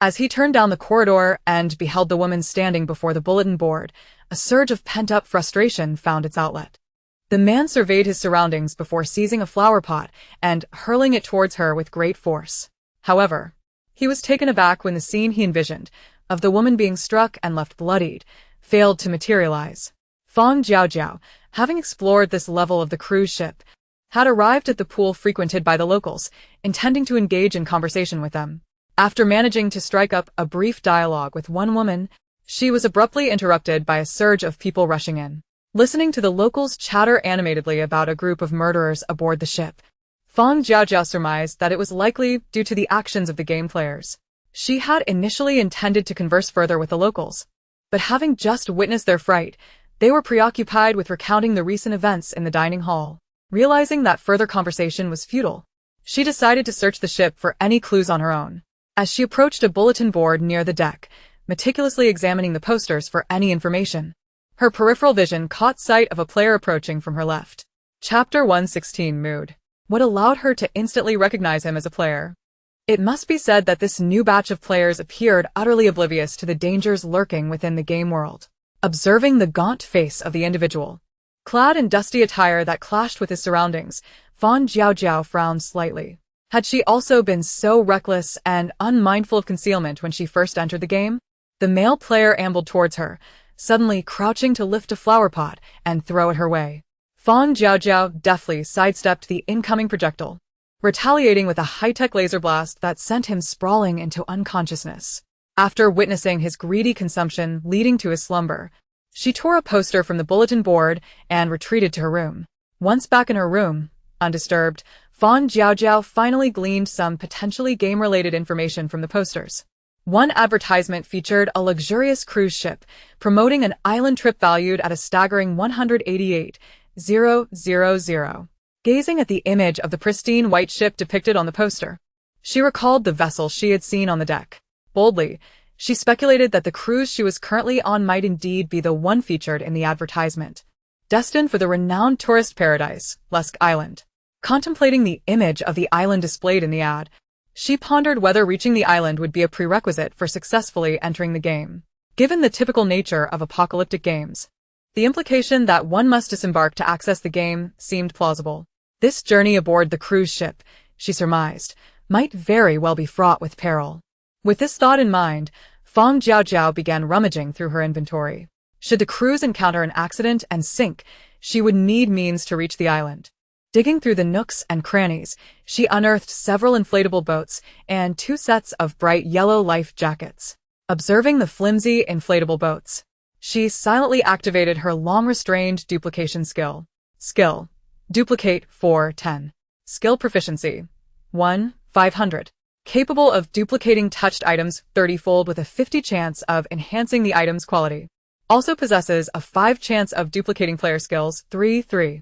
As he turned down the corridor and beheld the woman standing before the bulletin board, a surge of pent-up frustration found its outlet. The man surveyed his surroundings before seizing a flower pot and hurling it towards her with great force. However, he was taken aback when the scene he envisioned, of the woman being struck and left bloodied, failed to materialize. Fang Jiaojiao, having explored this level of the cruise ship, had arrived at the pool frequented by the locals, intending to engage in conversation with them. After managing to strike up a brief dialogue with one woman, she was abruptly interrupted by a surge of people rushing in. Listening to the locals chatter animatedly about a group of murderers aboard the ship, Fang Jiaojiao surmised that it was likely due to the actions of the game players. She had initially intended to converse further with the locals, but having just witnessed their fright, they were preoccupied with recounting the recent events in the dining hall. Realizing that further conversation was futile, she decided to search the ship for any clues on her own. As she approached a bulletin board near the deck, meticulously examining the posters for any information, her peripheral vision caught sight of a player approaching from her left. Chapter 116 Mood. What allowed her to instantly recognize him as a player? It must be said that this new batch of players appeared utterly oblivious to the dangers lurking within the game world. Observing the gaunt face of the individual, clad in dusty attire that clashed with his surroundings, Fang Jiaojiao frowned slightly. Had she also been so reckless and unmindful of concealment when she first entered the game? The male player ambled towards her, suddenly crouching to lift a flower pot and throw it her way. Fang Jiaojiao deftly sidestepped the incoming projectile, retaliating with a high-tech laser blast that sent him sprawling into unconsciousness. After witnessing his greedy consumption leading to his slumber, she tore a poster from the bulletin board and retreated to her room. Once back in her room, undisturbed, Fang Jiaojiao finally gleaned some potentially game-related information from the posters. One advertisement featured a luxurious cruise ship, promoting an island trip valued at a staggering $188,000. Gazing at the image of the pristine white ship depicted on the poster, she recalled the vessel she had seen on the deck. Boldly, she speculated that the cruise she was currently on might indeed be the one featured in the advertisement, destined for the renowned tourist paradise, Lusk Island. Contemplating the image of the island displayed in the ad, she pondered whether reaching the island would be a prerequisite for successfully entering the game. Given the typical nature of apocalyptic games, the implication that one must disembark to access the game seemed plausible. This journey aboard the cruise ship, she surmised, might very well be fraught with peril. With this thought in mind, Fang Jiaojiao began rummaging through her inventory. Should the cruise encounter an accident and sink, she would need means to reach the island. Digging through the nooks and crannies, she unearthed several inflatable boats and 2 sets of bright yellow life jackets. Observing the flimsy inflatable boats, she silently activated her long-restrained duplication skill. Skill: Duplicate 410. Skill proficiency: 1/500. Capable of duplicating touched items 30-fold with a 50 chance of enhancing the item's quality. Also possesses a 5 chance of duplicating player skills 3/3.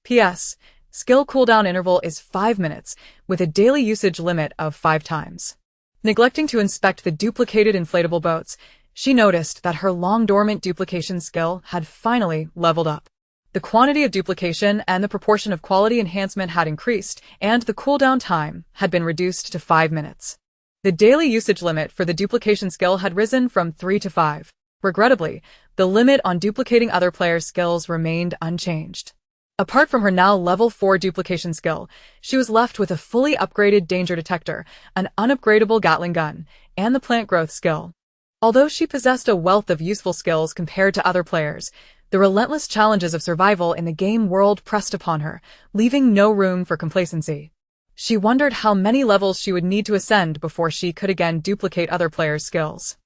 P.S. Skill cooldown interval is 5 minutes, with a daily usage limit of 5 times. Neglecting to inspect the duplicated inflatable boats, she noticed that her long-dormant duplication skill had finally leveled up. The quantity of duplication and the proportion of quality enhancement had increased, and the cooldown time had been reduced to 5 minutes. The daily usage limit for the duplication skill had risen from 3 to 5. Regrettably, the limit on duplicating other players' skills remained unchanged. Apart from her now level 4 duplication skill, she was left with a fully upgraded danger detector, an unupgradable Gatling gun, and the plant growth skill. Although she possessed a wealth of useful skills compared to other players, the relentless challenges of survival in the game world pressed upon her, leaving no room for complacency. She wondered how many levels she would need to ascend before she could again duplicate other players' skills.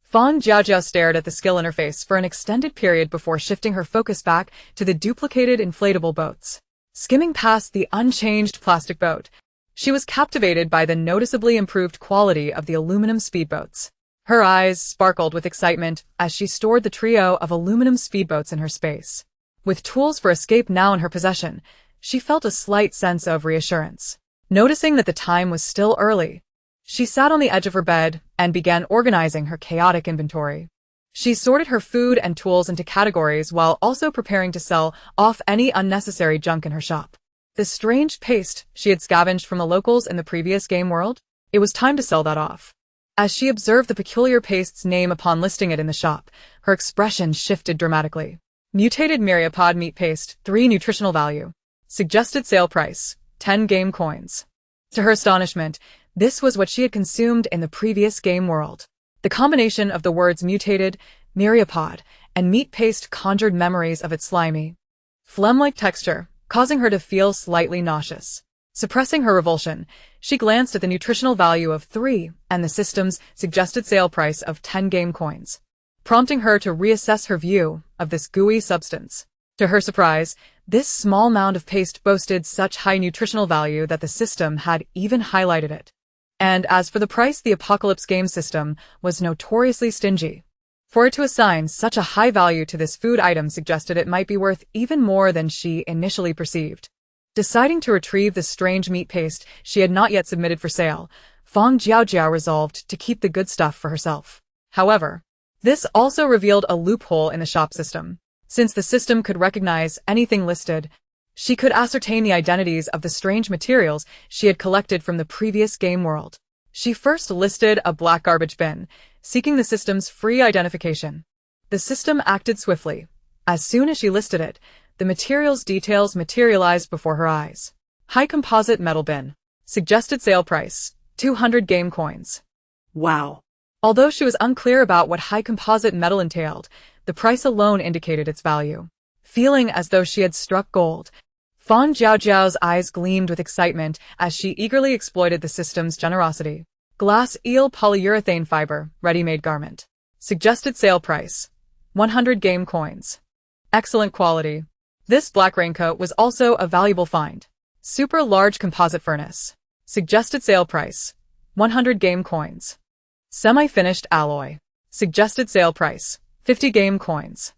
Fang Jiaojiao stared at the skill interface for an extended period before shifting her focus back to the duplicated inflatable boats. Skimming past the unchanged plastic boat, she was captivated by the noticeably improved quality of the aluminum speedboats. Her eyes sparkled with excitement as she stored the trio of aluminum speedboats in her space. With tools for escape now in her possession, she felt a slight sense of reassurance. Noticing that the time was still early, she sat on the edge of her bed and began organizing her chaotic inventory. She sorted her food and tools into categories while also preparing to sell off any unnecessary junk in her shop. The strange paste she had scavenged from the locals in the previous game world, it was time to sell that off. As she observed the peculiar paste's name upon listing it in the shop, her expression shifted dramatically. Mutated myriapod meat paste, 3 nutritional value. Suggested sale price, 10 game coins. To her astonishment, this was what she had consumed in the previous game world. The combination of the words mutated, myriapod, and meat paste conjured memories of its slimy, phlegm-like texture, causing her to feel slightly nauseous. Suppressing her revulsion, she glanced at the nutritional value of 3 and the system's suggested sale price of 10 game coins, prompting her to reassess her view of this gooey substance. To her surprise, this small mound of paste boasted such high nutritional value that the system had even highlighted it. And as for the price, the Apocalypse game system was notoriously stingy. For it to assign such a high value to this food item suggested it might be worth even more than she initially perceived. Deciding to retrieve the strange meat paste she had not yet submitted for sale, Fang Jiaojiao resolved to keep the good stuff for herself. However, this also revealed a loophole in the shop system. Since the system could recognize anything listed, she could ascertain the identities of the strange materials she had collected from the previous game world. She first listed a black garbage bin, seeking the system's free identification. The system acted swiftly. As soon as she listed it, the material's details materialized before her eyes. High composite metal bin. Suggested sale price, 200 game coins. Wow. Although she was unclear about what high composite metal entailed, the price alone indicated its value. Feeling as though she had struck gold, Fang Jiaojiao's eyes gleamed with excitement as she eagerly exploited the system's generosity. Glass eel polyurethane fiber, ready-made garment. Suggested sale price, 100 game coins. Excellent quality. This black raincoat was also a valuable find. Super large composite furnace. Suggested sale price, 100 game coins. Semi-finished alloy. Suggested sale price, 50 game coins.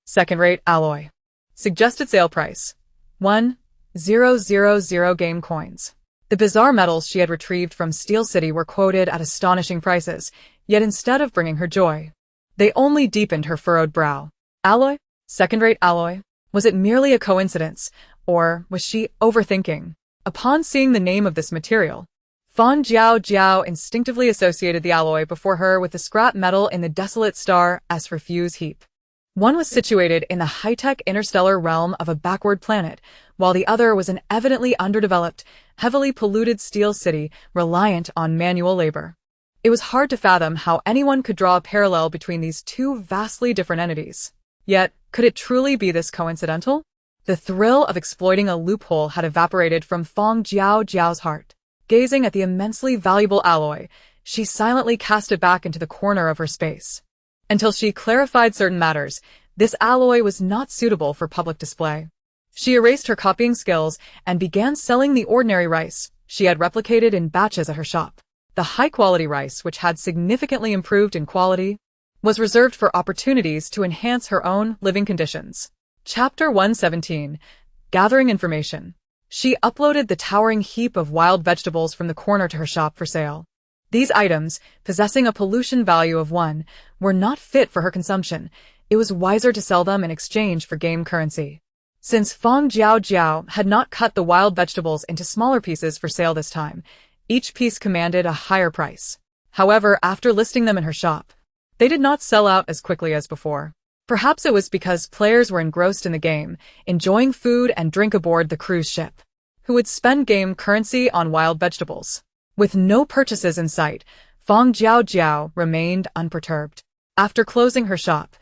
Second-rate alloy. Suggested sale price, 1,000 game coins. The bizarre metals she had retrieved from Steel City were quoted at astonishing prices, yet instead of bringing her joy, they only deepened her furrowed brow. Alloy? Second-rate alloy? Was it merely a coincidence, or was she overthinking? Upon seeing the name of this material, Fang Jiaojiao instinctively associated the alloy before her with the scrap metal in the desolate star S refuse heap. One was situated in the high-tech interstellar realm of a backward planet, while the other was an evidently underdeveloped, heavily polluted steel city reliant on manual labor. It was hard to fathom how anyone could draw a parallel between these two vastly different entities. Yet, could it truly be this coincidental? The thrill of exploiting a loophole had evaporated from Fang Jiaojiao's heart. Gazing at the immensely valuable alloy, she silently cast it back into the corner of her space. Until she clarified certain matters, this alloy was not suitable for public display. She erased her copying skills and began selling the ordinary rice she had replicated in batches at her shop. The high-quality rice, which had significantly improved in quality, was reserved for opportunities to enhance her own living conditions. Chapter 117. Gathering information. She uploaded the towering heap of wild vegetables from the corner to her shop for sale. These items, possessing a pollution value of 1, were not fit for her consumption. It was wiser to sell them in exchange for game currency. Since Fang Jiaojiao had not cut the wild vegetables into smaller pieces for sale this time, each piece commanded a higher price. However, after listing them in her shop, they did not sell out as quickly as before. Perhaps it was because players were engrossed in the game, enjoying food and drink aboard the cruise ship, who would spend game currency on wild vegetables. With no purchases in sight, Fang Jiaojiao remained unperturbed. After closing her shop,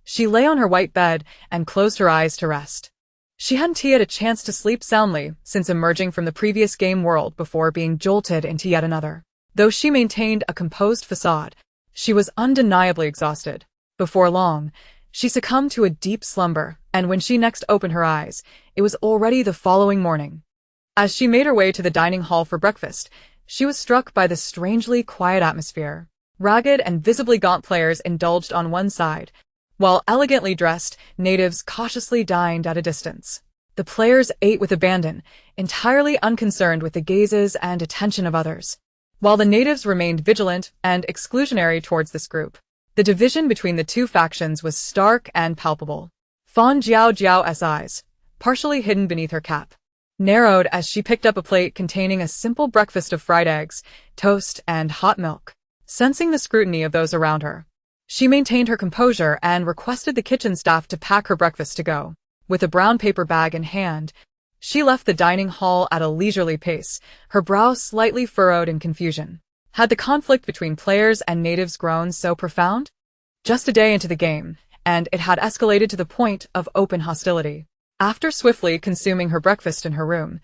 she lay on her white bed and closed her eyes to rest. She hadn't had a chance to sleep soundly since emerging from the previous game world before being jolted into yet another. Though she maintained a composed facade, she was undeniably exhausted. Before long, she succumbed to a deep slumber, and when she next opened her eyes, it was already the following morning. As she made her way to the dining hall for breakfast, she was struck by the strangely quiet atmosphere. Ragged and visibly gaunt players indulged on one side, while elegantly dressed natives cautiously dined at a distance. The players ate with abandon, entirely unconcerned with the gazes and attention of others, while the natives remained vigilant and exclusionary towards this group. The division between the two factions was stark and palpable. Fang Jiaojiao's eyes, partially hidden beneath her cap, narrowed as she picked up a plate containing a simple breakfast of fried eggs, toast, and hot milk. Sensing the scrutiny of those around her, she maintained her composure and requested the kitchen staff to pack her breakfast to go. With a brown paper bag in hand, she left the dining hall at a leisurely pace, her brow slightly furrowed in confusion. Had the conflict between players and natives grown so profound? Just a day into the game, and it had escalated to the point of open hostility. After swiftly consuming her breakfast in her room,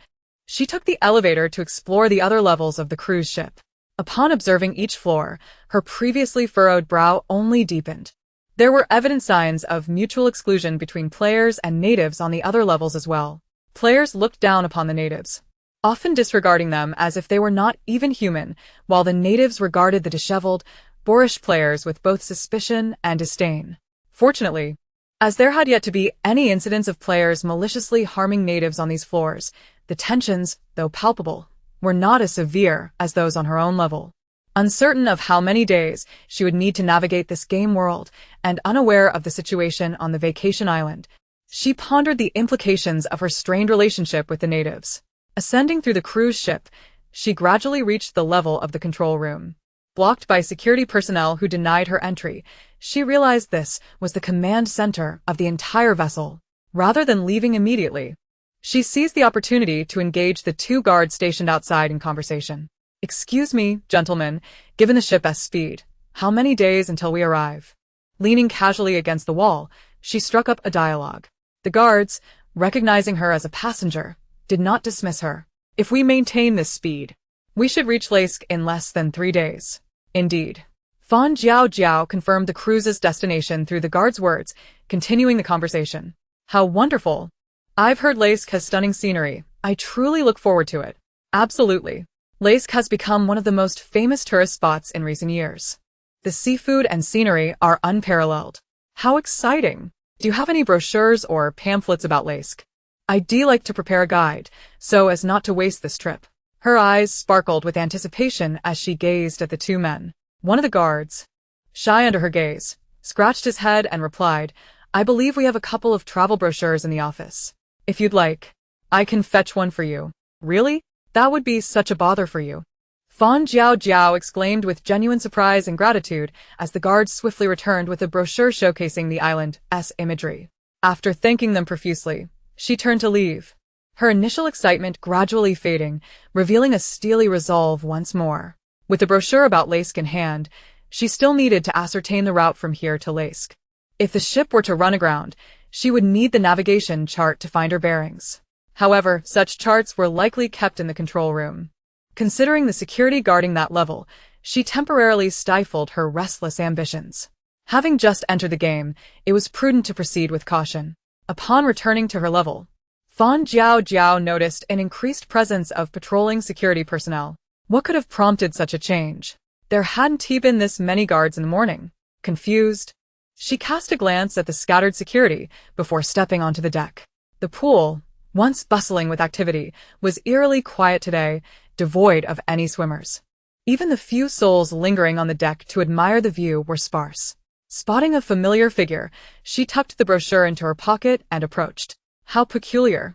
she took the elevator to explore the other levels of the cruise ship. Upon observing each floor, her previously furrowed brow only deepened. There were evident signs of mutual exclusion between players and natives on the other levels as well. Players looked down upon the natives, often disregarding them as if they were not even human, while the natives regarded the disheveled, boorish players with both suspicion and disdain. Fortunately, as there had yet to be any incidents of players maliciously harming natives on these floors, the tensions, though palpable, were not as severe as those on her own level. Uncertain of how many days she would need to navigate this game world and unaware of the situation on the vacation island, she pondered the implications of her strained relationship with the natives. Ascending through the cruise ship, she gradually reached the level of the control room. Blocked by security personnel who denied her entry, she realized this was the command center of the entire vessel. Rather than leaving immediately, she seized the opportunity to engage the two guards stationed outside in conversation. "Excuse me, gentlemen, given the ship's speed, how many days until we arrive?" Leaning casually against the wall, she struck up a dialogue. The guards, recognizing her as a passenger, did not dismiss her. "If we maintain this speed, we should reach Laisk in less than 3 days. Indeed." Fang Jiaojiao confirmed the cruise's destination through the guard's words, continuing the conversation. "How wonderful! I've heard Laisk has stunning scenery. I truly look forward to it." "Absolutely. Laisk has become one of the most famous tourist spots in recent years. The seafood and scenery are unparalleled." "How exciting! Do you have any brochures or pamphlets about Laisk? I'd like to prepare a guide, so as not to waste this trip." Her eyes sparkled with anticipation as she gazed at the two men. One of the guards, shy under her gaze, scratched his head and replied, "I believe we have a couple of travel brochures in the office. If you'd like, I can fetch one for you." "Really? That would be such a bother for you." Fang Jiaojiao exclaimed with genuine surprise and gratitude as the guards swiftly returned with a brochure showcasing the island's imagery. After thanking them profusely, she turned to leave, her initial excitement gradually fading, revealing a steely resolve once more. With the brochure about Laisk in hand, she still needed to ascertain the route from here to Laisk. If the ship were to run aground, she would need the navigation chart to find her bearings. However, such charts were likely kept in the control room. Considering the security guarding that level, she temporarily stifled her restless ambitions. Having just entered the game, it was prudent to proceed with caution. Upon returning to her level, Fang Jiaojiao noticed an increased presence of patrolling security personnel. What could have prompted such a change? There hadn't been this many guards in the morning. Confused, she cast a glance at the scattered security before stepping onto the deck. The pool, once bustling with activity, was eerily quiet today, devoid of any swimmers. Even the few souls lingering on the deck to admire the view were sparse. Spotting a familiar figure, she tucked the brochure into her pocket and approached. How peculiar.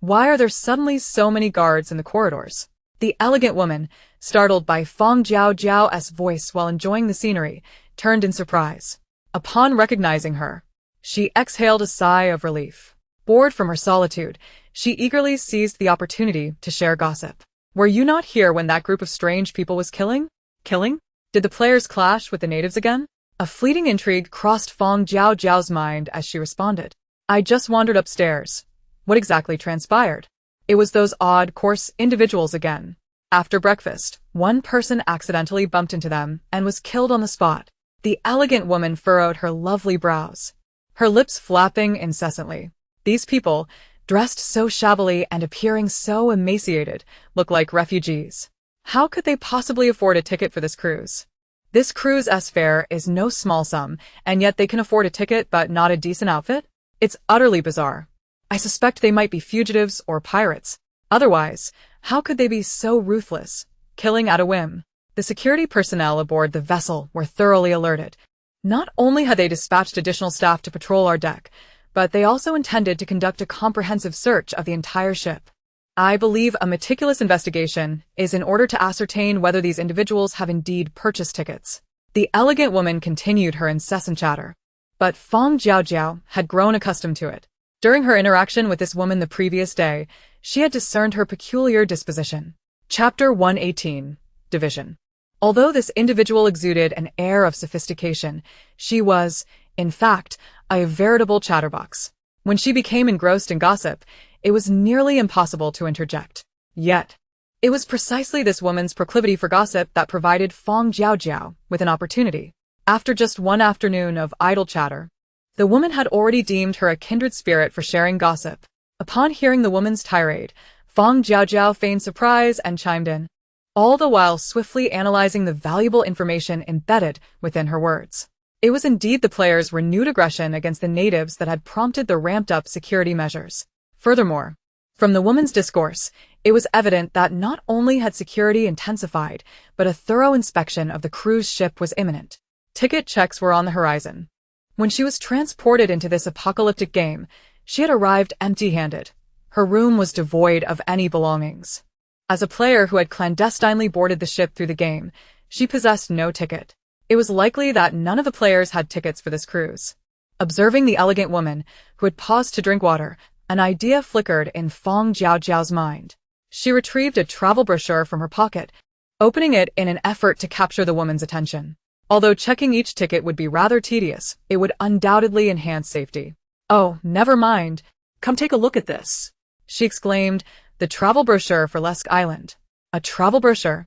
Why are there suddenly so many guards in the corridors? The elegant woman, startled by Fang Jiaojiao's voice while enjoying the scenery, turned in surprise. Upon recognizing her, she exhaled a sigh of relief. Bored from her solitude, she eagerly seized the opportunity to share gossip. Were you not here when that group of strange people was killing? Killing? Did the players clash with the natives again? A fleeting intrigue crossed Fang Jiaojiao's mind as she responded. I just wandered upstairs. What exactly transpired? It was those odd, coarse individuals again. After breakfast, one person accidentally bumped into them and was killed on the spot. The elegant woman furrowed her lovely brows, her lips flapping incessantly. These people, dressed so shabbily and appearing so emaciated, look like refugees. How could they possibly afford a ticket for this cruise? This cruise-'s fare is no small sum, and yet they can afford a ticket but not a decent outfit? It's utterly bizarre. I suspect they might be fugitives or pirates. Otherwise, how could they be so ruthless, killing at a whim? The security personnel aboard the vessel were thoroughly alerted. Not only had they dispatched additional staff to patrol our deck, but they also intended to conduct a comprehensive search of the entire ship. I believe a meticulous investigation is in order to ascertain whether these individuals have indeed purchased tickets. The elegant woman continued her incessant chatter, but Fang Jiaojiao had grown accustomed to it. During her interaction with this woman the previous day, she had discerned her peculiar disposition. Chapter 118. Division. Although this individual exuded an air of sophistication, she was, in fact, a veritable chatterbox. When she became engrossed in gossip, it was nearly impossible to interject. Yet, it was precisely this woman's proclivity for gossip that provided Fang Jiaojiao with an opportunity. After just one afternoon of idle chatter, the woman had already deemed her a kindred spirit for sharing gossip. Upon hearing the woman's tirade, Fang Jiaojiao feigned surprise and chimed in, all the while swiftly analyzing the valuable information embedded within her words. It was indeed the players' renewed aggression against the natives that had prompted the ramped-up security measures. Furthermore, from the woman's discourse, it was evident that not only had security intensified, but a thorough inspection of the cruise ship was imminent. Ticket checks were on the horizon. When she was transported into this apocalyptic game, she had arrived empty-handed. Her room was devoid of any belongings. As a player who had clandestinely boarded the ship through the game, she possessed no ticket. It was likely that none of the players had tickets for this cruise. Observing the elegant woman, who had paused to drink water, an idea flickered in Fang Jiaojiao's mind. She retrieved a travel brochure from her pocket, opening it in an effort to capture the woman's attention. Although checking each ticket would be rather tedious, it would undoubtedly enhance safety. Oh, never mind. Come take a look at this, she exclaimed, the travel brochure for Lesk Island. A travel brochure?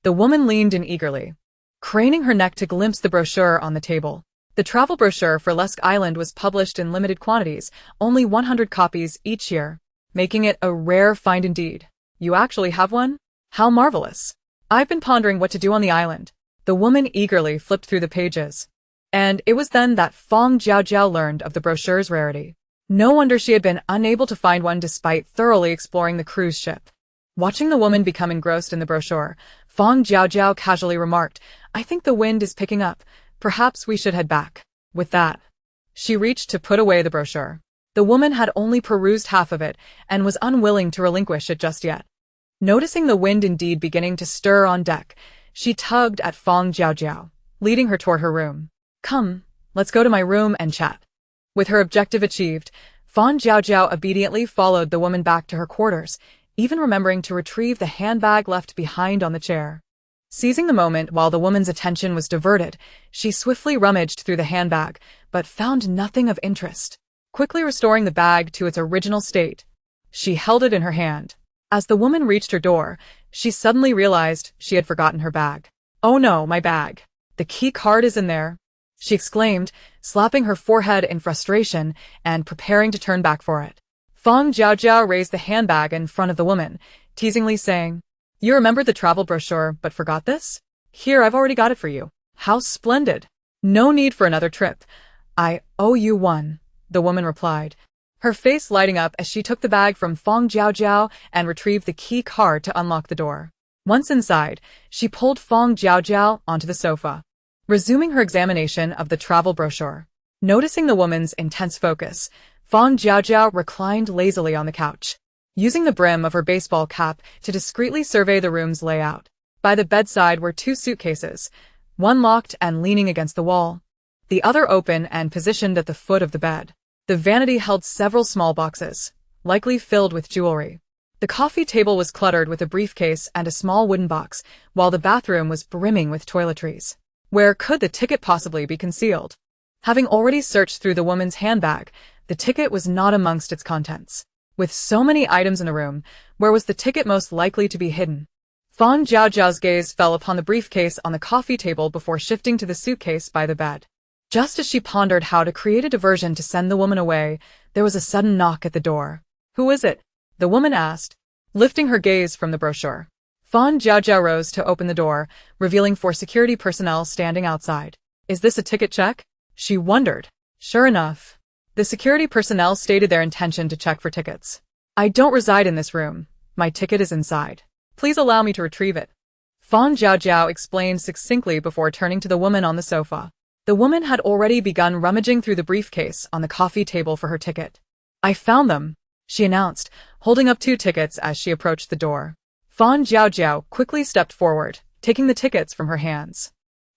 The woman leaned in eagerly, craning her neck to glimpse the brochure on the table. The travel brochure for Lesk Island was published in limited quantities, only 100 copies each year, making it a rare find indeed. You actually have one? How marvelous. I've been pondering what to do on the island. The woman eagerly flipped through the pages. And it was then that Fang Jiaojiao learned of the brochure's rarity. No wonder she had been unable to find one despite thoroughly exploring the cruise ship. Watching the woman become engrossed in the brochure, Fang Jiaojiao casually remarked, I think the wind is picking up. Perhaps we should head back. With that, she reached to put away the brochure. The woman had only perused half of it and was unwilling to relinquish it just yet. Noticing the wind indeed beginning to stir on deck, she tugged at Fang Jiaojiao, leading her toward her room. Come, let's go to my room and chat. With her objective achieved, Fang Jiaojiao obediently followed the woman back to her quarters, even remembering to retrieve the handbag left behind on the chair. Seizing the moment while the woman's attention was diverted, she swiftly rummaged through the handbag, but found nothing of interest. Quickly restoring the bag to its original state, she held it in her hand. As the woman reached her door, she suddenly realized she had forgotten her bag. Oh no, my bag. The key card is in there, she exclaimed, slapping her forehead in frustration and preparing to turn back for it. Fang Jiaojiao raised the handbag in front of the woman, teasingly saying, You remembered the travel brochure but forgot this? Here, I've already got it for you. How splendid. No need for another trip. I owe you one, the woman replied, her face lighting up as she took the bag from Fang Jiaojiao and retrieved the key card to unlock the door. Once inside, she pulled Fang Jiaojiao onto the sofa, resuming her examination of the travel brochure. Noticing the woman's intense focus, Fang Jiaojiao reclined lazily on the couch, using the brim of her baseball cap to discreetly survey the room's layout. By the bedside were two suitcases, one locked and leaning against the wall, the other open and positioned at the foot of the bed. The vanity held several small boxes, likely filled with jewelry. The coffee table was cluttered with a briefcase and a small wooden box, while the bathroom was brimming with toiletries. Where could the ticket possibly be concealed? Having already searched through the woman's handbag, the ticket was not amongst its contents. With so many items in the room, where was the ticket most likely to be hidden? Fang Jiaojiao's gaze fell upon the briefcase on the coffee table before shifting to the suitcase by the bed. Just as she pondered how to create a diversion to send the woman away, there was a sudden knock at the door. "Who is it?" the woman asked, lifting her gaze from the brochure. Fang Jiaojiao rose to open the door, revealing four security personnel standing outside. "Is this a ticket check?" she wondered. Sure enough, the security personnel stated their intention to check for tickets. "I don't reside in this room. My ticket is inside. Please allow me to retrieve it," Fang Jiaojiao explained succinctly before turning to the woman on the sofa. The woman had already begun rummaging through the briefcase on the coffee table for her ticket. "I found them," she announced, holding up two tickets as she approached the door. Fang Jiaojiao quickly stepped forward, taking the tickets from her hands.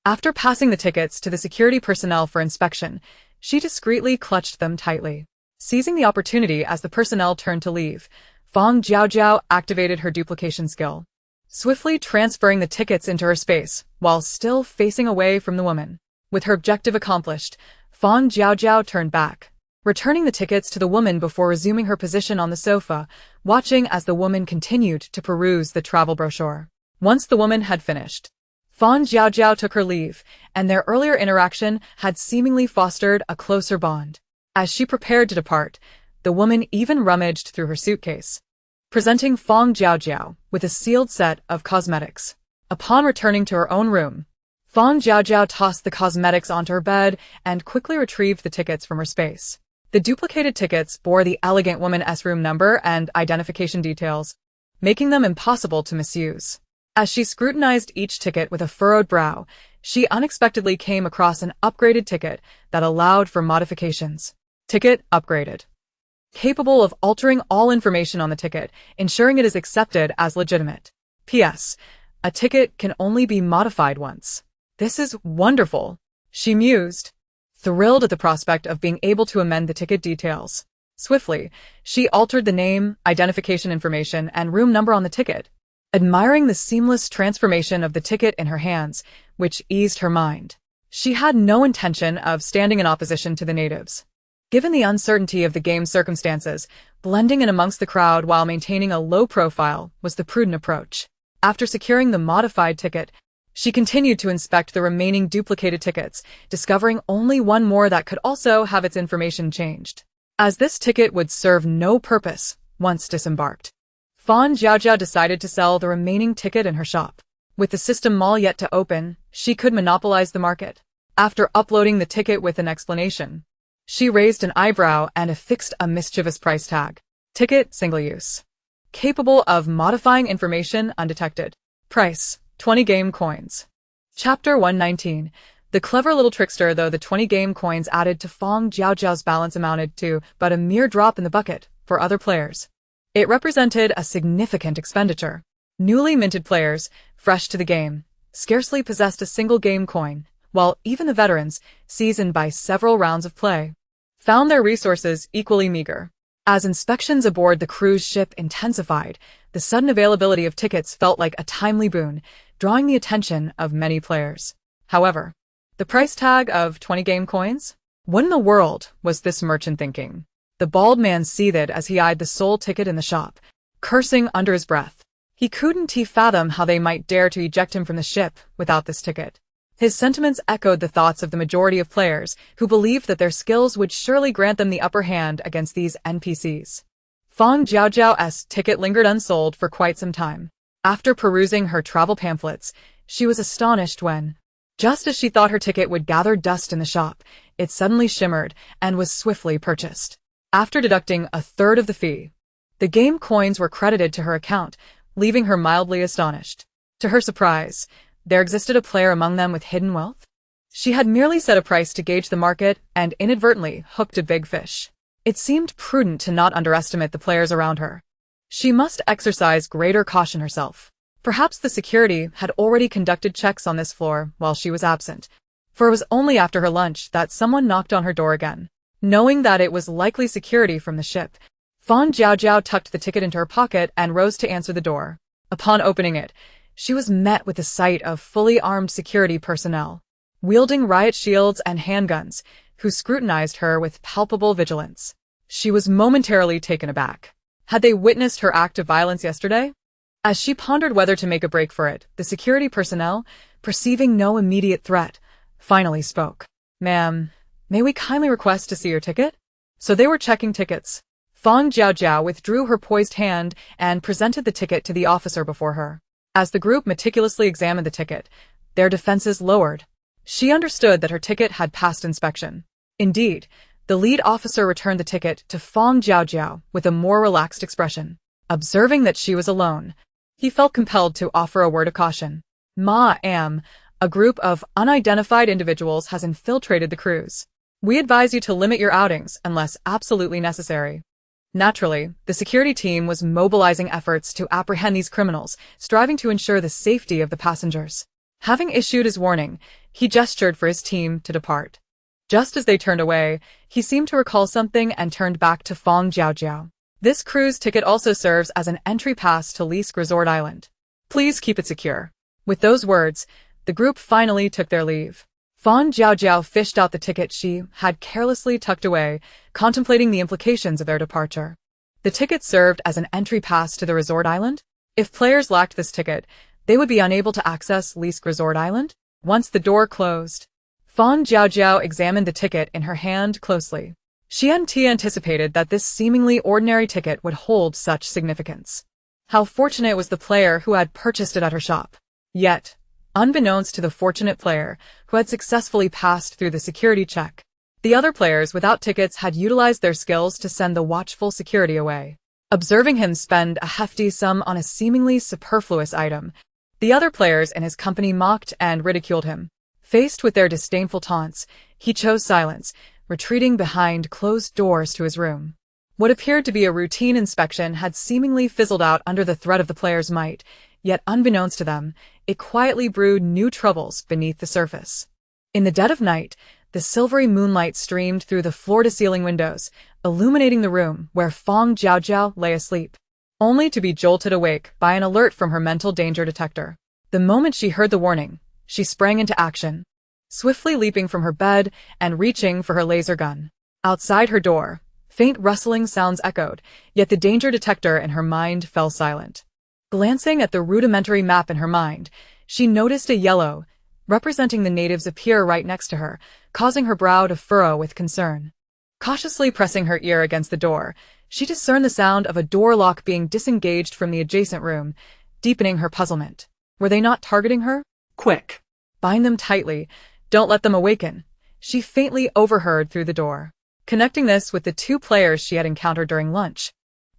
After passing the tickets to the security personnel for inspection, she discreetly clutched them tightly. Seizing the opportunity as the personnel turned to leave, Fang Jiaojiao activated her duplication skill, swiftly transferring the tickets into her space while still facing away from the woman. With her objective accomplished, Fang Jiaojiao turned back, returning the tickets to the woman before resuming her position on the sofa, watching as the woman continued to peruse the travel brochure. Once the woman had finished, Fang Jiaojiao took her leave, and their earlier interaction had seemingly fostered a closer bond. As she prepared to depart, the woman even rummaged through her suitcase, presenting Fang Jiaojiao with a sealed set of cosmetics. Upon returning to her own room, Fang Jiaojiao tossed the cosmetics onto her bed and quickly retrieved the tickets from her space. The duplicated tickets bore the elegant woman's room number and identification details, making them impossible to misuse. As she scrutinized each ticket with a furrowed brow, she unexpectedly came across an upgraded ticket that allowed for modifications. Ticket upgraded. Capable of altering all information on the ticket, ensuring it is accepted as legitimate. P.S. A ticket can only be modified once. This is wonderful, she mused, thrilled at the prospect of being able to amend the ticket details. Swiftly, she altered the name, identification information, and room number on the ticket, admiring the seamless transformation of the ticket in her hands, which eased her mind. She had no intention of standing in opposition to the natives. Given the uncertainty of the game's circumstances, blending in amongst the crowd while maintaining a low profile was the prudent approach. After securing the modified ticket, she continued to inspect the remaining duplicated tickets, discovering only one more that could also have its information changed. As this ticket would serve no purpose once disembarked, Fang Jiaojiao decided to sell the remaining ticket in her shop. With the system mall yet to open, she could monopolize the market. After uploading the ticket with an explanation, she raised an eyebrow and affixed a mischievous price tag. Ticket single use. Capable of modifying information undetected. Price, 20 game coins. Chapter 119. The clever little trickster. Though the 20 game coins added to Fang Jiaojiao's balance amounted to but a mere drop in the bucket for other players, it represented a significant expenditure. Newly minted players, fresh to the game, scarcely possessed a single game coin, while even the veterans, seasoned by several rounds of play, found their resources equally meager. As inspections aboard the cruise ship intensified, the sudden availability of tickets felt like a timely boon, drawing the attention of many players. However, the price tag of 20 game coins? What in the world was this merchant thinking? The bald man seethed as he eyed the sole ticket in the shop, cursing under his breath. He couldn't fathom how they might dare to eject him from the ship without this ticket. His sentiments echoed the thoughts of the majority of players who believed that their skills would surely grant them the upper hand against these NPCs. Fang Jiaojiao's ticket lingered unsold for quite some time. After perusing her travel pamphlets, she was astonished when, just as she thought her ticket would gather dust in the shop, it suddenly shimmered and was swiftly purchased. After deducting a third of the fee, the game coins were credited to her account, leaving her mildly astonished. To her surprise, there existed a player among them with hidden wealth. She had merely set a price to gauge the market and inadvertently hooked a big fish. It seemed prudent to not underestimate the players around her. She must exercise greater caution herself. Perhaps the security had already conducted checks on this floor while she was absent, for it was only after her lunch that someone knocked on her door again. Knowing that it was likely security from the ship, Fang Jiaojiao tucked the ticket into her pocket and rose to answer the door. Upon opening it, she was met with the sight of fully armed security personnel, wielding riot shields and handguns, who scrutinized her with palpable vigilance. She was momentarily taken aback. Had they witnessed her act of violence yesterday? As she pondered whether to make a break for it, the security personnel, perceiving no immediate threat, finally spoke. "Ma'am, may we kindly request to see your ticket?" So they were checking tickets. Fang Jiaojiao withdrew her poised hand and presented the ticket to the officer before her. As the group meticulously examined the ticket, their defenses lowered. She understood that her ticket had passed inspection. Indeed, the lead officer returned the ticket to Fang Jiaojiao with a more relaxed expression. Observing that she was alone, he felt compelled to offer a word of caution. "Ma'am, a group of unidentified individuals has infiltrated the cruise. We advise you to limit your outings unless absolutely necessary." Naturally, the security team was mobilizing efforts to apprehend these criminals, striving to ensure the safety of the passengers. Having issued his warning, he gestured for his team to depart. Just as they turned away, he seemed to recall something and turned back to Fang Jiaojiao. "This cruise ticket also serves as an entry pass to Leask Resort Island. Please keep it secure." With those words, the group finally took their leave. Fang Jiaojiao fished out the ticket she had carelessly tucked away, contemplating the implications of their departure. The ticket served as an entry pass to the resort island? If players lacked this ticket, they would be unable to access Leask Resort Island? Once the door closed, Fang Jiaojiao examined the ticket in her hand closely. She hadn't anticipated that this seemingly ordinary ticket would hold such significance. How fortunate was the player who had purchased it at her shop. Yet, unbeknownst to the fortunate player who had successfully passed through the security check, the other players without tickets had utilized their skills to send the watchful security away. Observing him spend a hefty sum on a seemingly superfluous item, the other players in his company mocked and ridiculed him. Faced with their disdainful taunts, he chose silence, retreating behind closed doors to his room. What appeared to be a routine inspection had seemingly fizzled out under the threat of the players' might, yet unbeknownst to them, it quietly brewed new troubles beneath the surface. In the dead of night, the silvery moonlight streamed through the floor-to-ceiling windows, illuminating the room where Fang Jiaojiao lay asleep, only to be jolted awake by an alert from her mental danger detector. The moment she heard the warning, she sprang into action, swiftly leaping from her bed and reaching for her laser gun. Outside her door, faint rustling sounds echoed, yet the danger detector in her mind fell silent. Glancing at the rudimentary map in her mind, she noticed a yellow, representing the natives, appear right next to her, causing her brow to furrow with concern. Cautiously pressing her ear against the door, she discerned the sound of a door lock being disengaged from the adjacent room, deepening her puzzlement. Were they not targeting her? Quick! Bind them tightly. Don't let them awaken, she faintly overheard through the door. Connecting this with the two players she had encountered during lunch,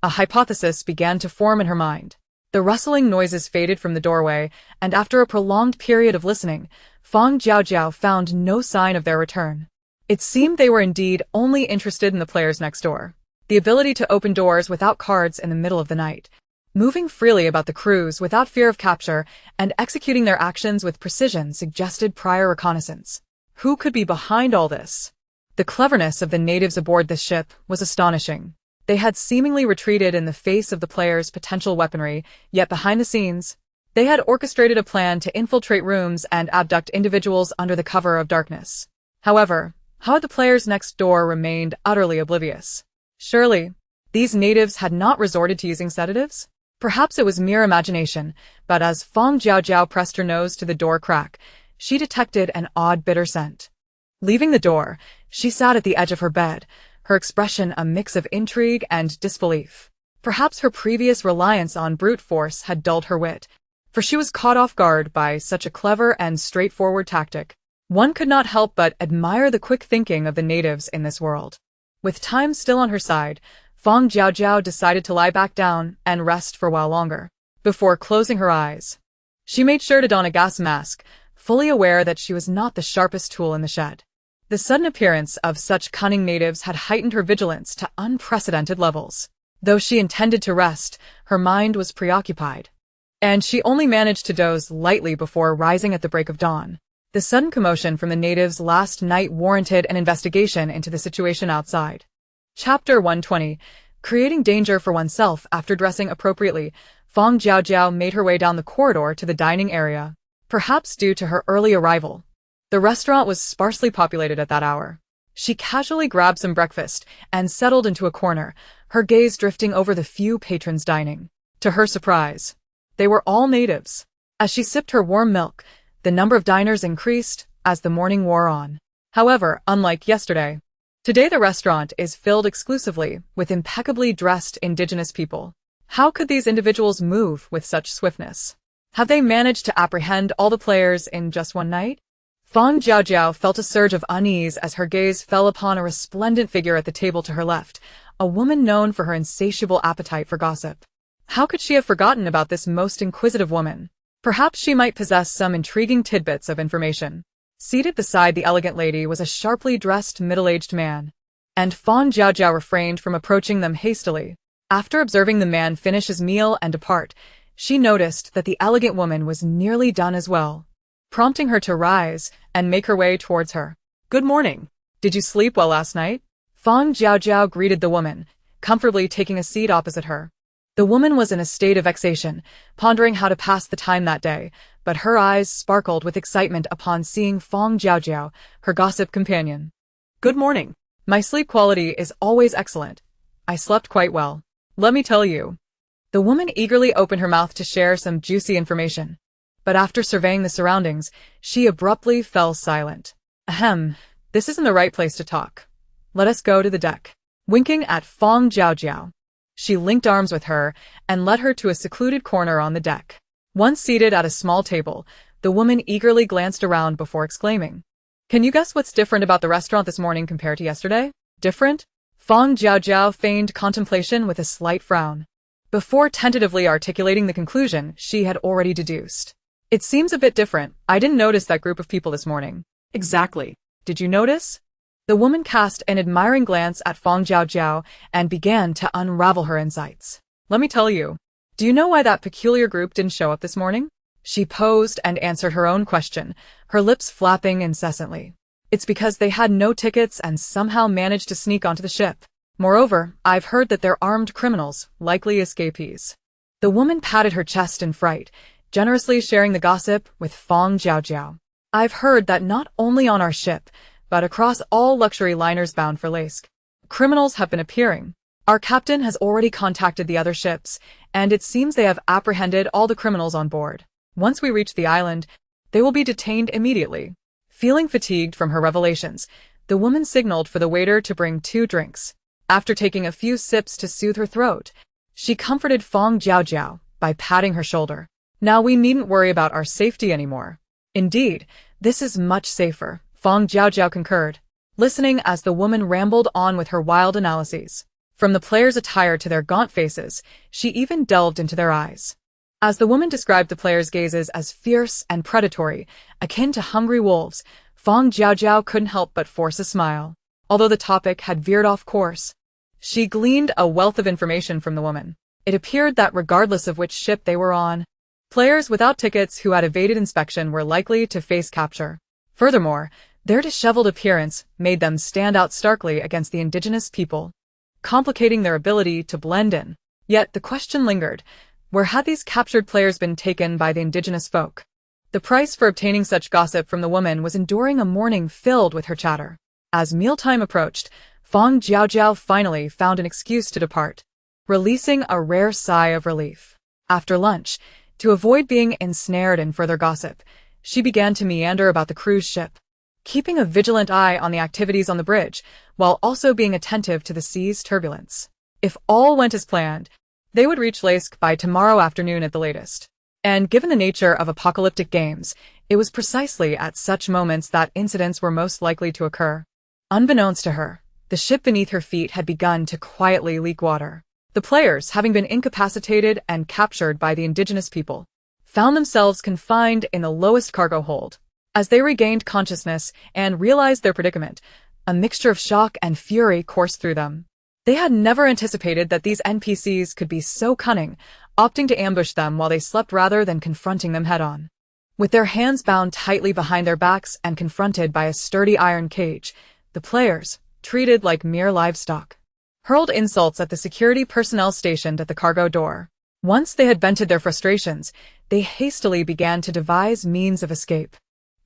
a hypothesis began to form in her mind. The rustling noises faded from the doorway, and after a prolonged period of listening, Fang Jiaojiao found no sign of their return. It seemed they were indeed only interested in the players next door. The ability to open doors without cards in the middle of the night, moving freely about the cruise without fear of capture, and executing their actions with precision suggested prior reconnaissance. Who could be behind all this? The cleverness of the natives aboard this ship was astonishing. They had seemingly retreated in the face of the players' potential weaponry, yet behind the scenes, they had orchestrated a plan to infiltrate rooms and abduct individuals under the cover of darkness. However, how had the players next door remained utterly oblivious? Surely, these natives had not resorted to using sedatives? Perhaps it was mere imagination, but as Fang Jiaojiao pressed her nose to the door crack, she detected an odd bitter scent. Leaving the door, she sat at the edge of her bed, her expression a mix of intrigue and disbelief. Perhaps her previous reliance on brute force had dulled her wit, for she was caught off guard by such a clever and straightforward tactic. One could not help but admire the quick thinking of the natives in this world. With time still on her side, Fang Jiaojiao decided to lie back down and rest for a while longer. Before closing her eyes, she made sure to don a gas mask, fully aware that she was not the sharpest tool in the shed. The sudden appearance of such cunning natives had heightened her vigilance to unprecedented levels. Though she intended to rest, her mind was preoccupied, and she only managed to doze lightly before rising at the break of dawn. The sudden commotion from the natives last night warranted an investigation into the situation outside. Chapter 120. Creating danger for oneself after dressing appropriately. Fang Jiaojiao made her way down the corridor to the dining area. Perhaps due to her early arrival, the restaurant was sparsely populated at that hour. She casually grabbed some breakfast and settled into a corner, her gaze drifting over the few patrons dining. To her surprise, they were all natives. As she sipped her warm milk, the number of diners increased as the morning wore on. However, unlike yesterday, today the restaurant is filled exclusively with impeccably dressed indigenous people. How could these individuals move with such swiftness? Have they managed to apprehend all the players in just one night? Fang Jiaojiao felt a surge of unease as her gaze fell upon a resplendent figure at the table to her left, a woman known for her insatiable appetite for gossip. How could she have forgotten about this most inquisitive woman? Perhaps she might possess some intriguing tidbits of information. Seated beside the elegant lady was a sharply dressed middle-aged man, and Fang Jiaojiao refrained from approaching them hastily. After observing the man finish his meal and depart, she noticed that the elegant woman was nearly done as well, prompting her to rise and make her way towards her. "Good morning. Did you sleep well last night?" Fang Jiaojiao greeted the woman, comfortably taking a seat opposite her. The woman was in a state of vexation, pondering how to pass the time that day, but her eyes sparkled with excitement upon seeing Fang Jiaojiao, her gossip companion. "Good morning. My sleep quality is always excellent. I slept quite well. Let me tell you." The woman eagerly opened her mouth to share some juicy information, but after surveying the surroundings, she abruptly fell silent. "Ahem, this isn't the right place to talk. Let us go to the deck." Winking at Fang Jiaojiao, she linked arms with her and led her to a secluded corner on the deck. Once seated at a small table, the woman eagerly glanced around before exclaiming, "Can you guess what's different about the restaurant this morning compared to yesterday?" "Different?" Fang Jiaojiao feigned contemplation with a slight frown. Before tentatively articulating the conclusion she had already deduced. "It seems a bit different. I didn't notice that group of people this morning." Exactly. "Did you notice?" The woman cast an admiring glance at Fang Jiaojiao and began to unravel her insights. "Let me tell you. Do you know why that peculiar group didn't show up this morning?" She posed and answered her own question, her lips flapping incessantly. "It's because they had no tickets and somehow managed to sneak onto the ship. Moreover, I've heard that they're armed criminals, likely escapees." The woman patted her chest in fright, generously sharing the gossip with Fang Jiaojiao. "I've heard that not only on our ship, but across all luxury liners bound for Laisk, criminals have been appearing. Our captain has already contacted the other ships, and it seems they have apprehended all the criminals on board. Once we reach the island, they will be detained immediately." Feeling fatigued from her revelations, the woman signaled for the waiter to bring 2 drinks. After taking a few sips to soothe her throat, she comforted Fang Jiaojiao by patting her shoulder. "Now we needn't worry about our safety anymore." "Indeed, this is much safer," Fang Jiaojiao concurred, listening as the woman rambled on with her wild analyses. From the players' attire to their gaunt faces, she even delved into their eyes. As the woman described the players' gazes as fierce and predatory, akin to hungry wolves, Fang Jiaojiao couldn't help but force a smile. Although the topic had veered off course, she gleaned a wealth of information from the woman. It appeared that regardless of which ship they were on, players without tickets who had evaded inspection were likely to face capture. Furthermore, their disheveled appearance made them stand out starkly against the indigenous people, complicating their ability to blend in. Yet the question lingered, where had these captured players been taken by the indigenous folk? The price for obtaining such gossip from the woman was enduring a morning filled with her chatter. As mealtime approached, Fang Jiaojiao finally found an excuse to depart, releasing a rare sigh of relief. After lunch, to avoid being ensnared in further gossip, she began to meander about the cruise ship, keeping a vigilant eye on the activities on the bridge, while also being attentive to the sea's turbulence. If all went as planned, they would reach Laisk by tomorrow afternoon at the latest. And given the nature of apocalyptic games, it was precisely at such moments that incidents were most likely to occur. Unbeknownst to her, the ship beneath her feet had begun to quietly leak water. The players, having been incapacitated and captured by the indigenous people, found themselves confined in the lowest cargo hold, As they regained consciousness and realized their predicament, a mixture of shock and fury coursed through them. They had never anticipated that these NPCs could be so cunning, opting to ambush them while they slept rather than confronting them head-on. With their hands bound tightly behind their backs and confronted by a sturdy iron cage, the players, treated like mere livestock, hurled insults at the security personnel stationed at the cargo door. Once they had vented their frustrations, they hastily began to devise means of escape.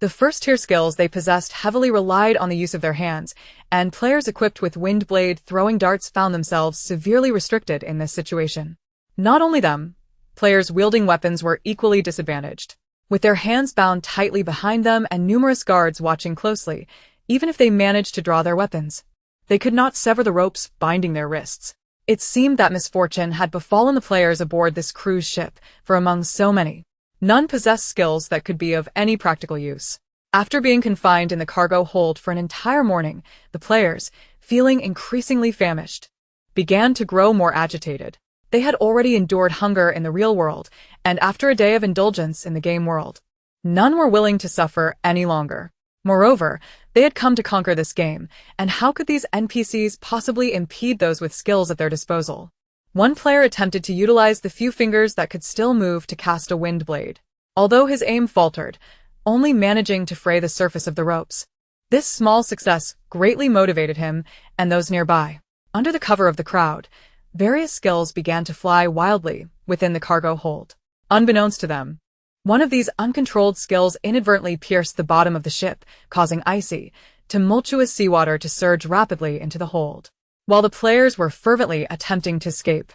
The first-tier skills they possessed heavily relied on the use of their hands, and players equipped with wind blade throwing darts found themselves severely restricted in this situation. Not only them, players wielding weapons were equally disadvantaged. With their hands bound tightly behind them and numerous guards watching closely, even if they managed to draw their weapons, they could not sever the ropes binding their wrists. It seemed that misfortune had befallen the players aboard this cruise ship, for among so many, none possessed skills that could be of any practical use. After being confined in the cargo hold for an entire morning, the players, feeling increasingly famished, began to grow more agitated. They had already endured hunger in the real world, and after a day of indulgence in the game world, none were willing to suffer any longer. Moreover, they had come to conquer this game, and how could these NPCs possibly impede those with skills at their disposal? One player attempted to utilize the few fingers that could still move to cast a wind blade, although his aim faltered, only managing to fray the surface of the ropes. This small success greatly motivated him and those nearby. Under the cover of the crowd, various skills began to fly wildly within the cargo hold. Unbeknownst to them, one of these uncontrolled skills inadvertently pierced the bottom of the ship, causing icy, tumultuous seawater to surge rapidly into the hold. While the players were fervently attempting to escape,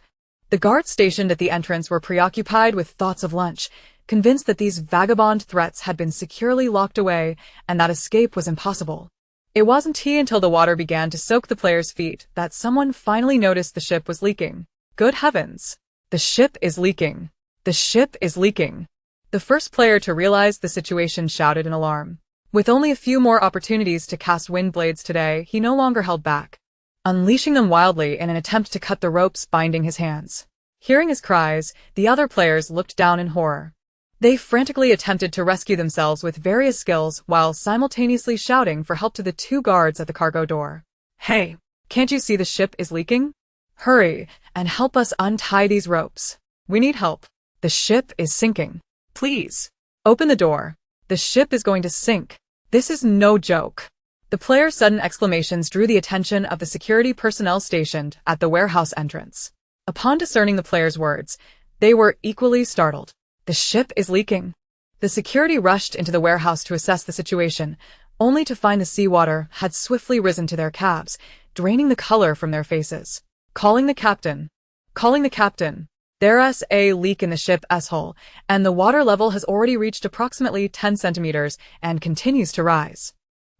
the guards stationed at the entrance were preoccupied with thoughts of lunch, convinced that these vagabond threats had been securely locked away and that escape was impossible. It wasn't until the water began to soak the players' feet that someone finally noticed the ship was leaking. Good heavens! The ship is leaking! The ship is leaking! The first player to realize the situation shouted in alarm. With only a few more opportunities to cast wind blades today, he no longer held back, unleashing them wildly in an attempt to cut the ropes binding his hands. Hearing his cries, the other players looked down in horror. They frantically attempted to rescue themselves with various skills while simultaneously shouting for help to the two guards at the cargo door. "Hey, can't you see the ship is leaking? Hurry and help us untie these ropes. We need help. The ship is sinking. Please, open the door. The ship is going to sink. This is no joke." The players' sudden exclamations drew the attention of the security personnel stationed at the warehouse entrance. Upon discerning the players' words, they were equally startled. The ship is leaking. The security rushed into the warehouse to assess the situation, only to find the seawater had swiftly risen to their calves, draining the color from their faces. Calling the captain. Calling the captain. There's a leak in the ship's hull, and the water level has already reached approximately 10 centimeters and continues to rise.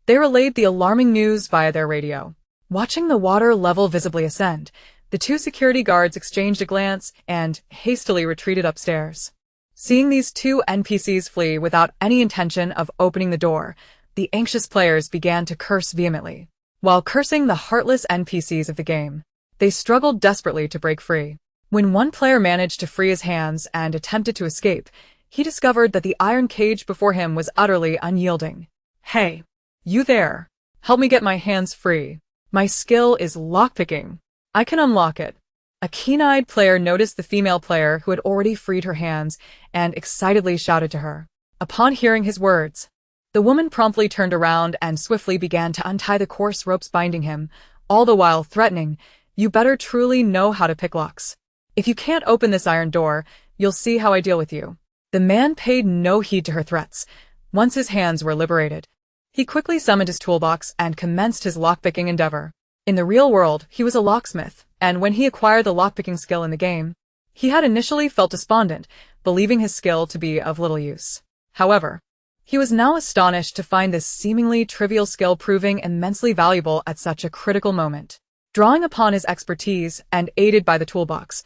They relayed the alarming news via their radio. Watching the water level visibly ascend, the two security guards exchanged a glance and hastily retreated upstairs. Seeing these two NPCs flee without any intention of opening the door, the anxious players began to curse vehemently. While cursing the heartless NPCs of the game, they struggled desperately to break free. When one player managed to free his hands and attempted to escape, he discovered that the iron cage before him was utterly unyielding. "Hey, you there! Help me get my hands free. My skill is lockpicking. I can unlock it." A keen-eyed player noticed the female player who had already freed her hands and excitedly shouted to her. Upon hearing his words, the woman promptly turned around and swiftly began to untie the coarse ropes binding him, all the while threatening, "You better truly know how to pick locks. If you can't open this iron door, you'll see how I deal with you." The man paid no heed to her threats. Once his hands were liberated, he quickly summoned his toolbox and commenced his lockpicking endeavor. In the real world, he was a locksmith, and when he acquired the lockpicking skill in the game, he had initially felt despondent, believing his skill to be of little use. However, he was now astonished to find this seemingly trivial skill proving immensely valuable at such a critical moment. Drawing upon his expertise and aided by the toolbox,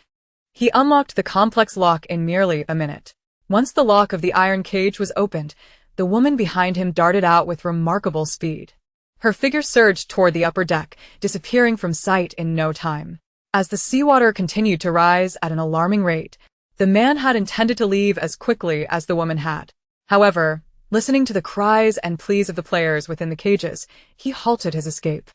he unlocked the complex lock in merely a minute. Once the lock of the iron cage was opened, the woman behind him darted out with remarkable speed. Her figure surged toward the upper deck, disappearing from sight in no time. As the seawater continued to rise at an alarming rate, the man had intended to leave as quickly as the woman had. However, Listening to the cries and pleas of the players within the cages, he halted his escape.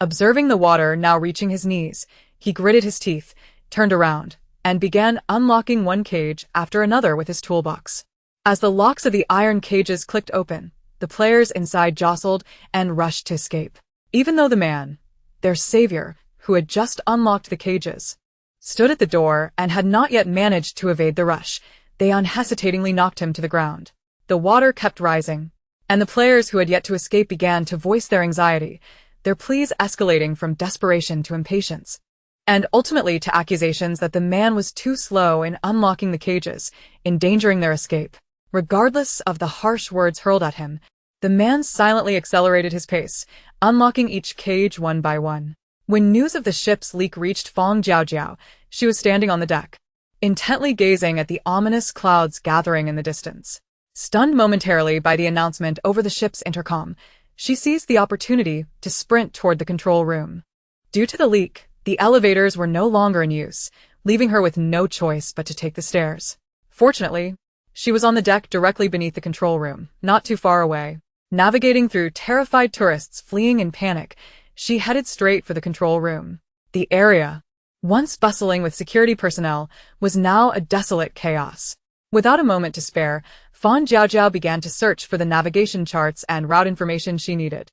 Observing the water now reaching his knees, he gritted his teeth, turned around, and began unlocking one cage after another with his toolbox. As the locks of the iron cages clicked open, the players inside jostled and rushed to escape. Even though the man, their savior, who had just unlocked the cages, stood at the door and had not yet managed to evade the rush, they unhesitatingly knocked him to the ground. The water kept rising, and the players who had yet to escape began to voice their anxiety, their pleas escalating from desperation to impatience, and ultimately to accusations that the man was too slow in unlocking the cages, endangering their escape. Regardless of the harsh words hurled at him, the man silently accelerated his pace, unlocking each cage one by one. When news of the ship's leak reached Fang Jiaojiao, she was standing on the deck, intently gazing at the ominous clouds gathering in the distance. Stunned momentarily by the announcement over the ship's intercom, she seized the opportunity to sprint toward the control room. Due to the leak, the elevators were no longer in use, leaving her with no choice but to take the stairs. Fortunately, she was on the deck directly beneath the control room, not too far away. Navigating through terrified tourists fleeing in panic, she headed straight for the control room. The area, once bustling with security personnel, was now a desolate chaos. Without a moment to spare, Fang Jiaojiao began to search for the navigation charts and route information she needed.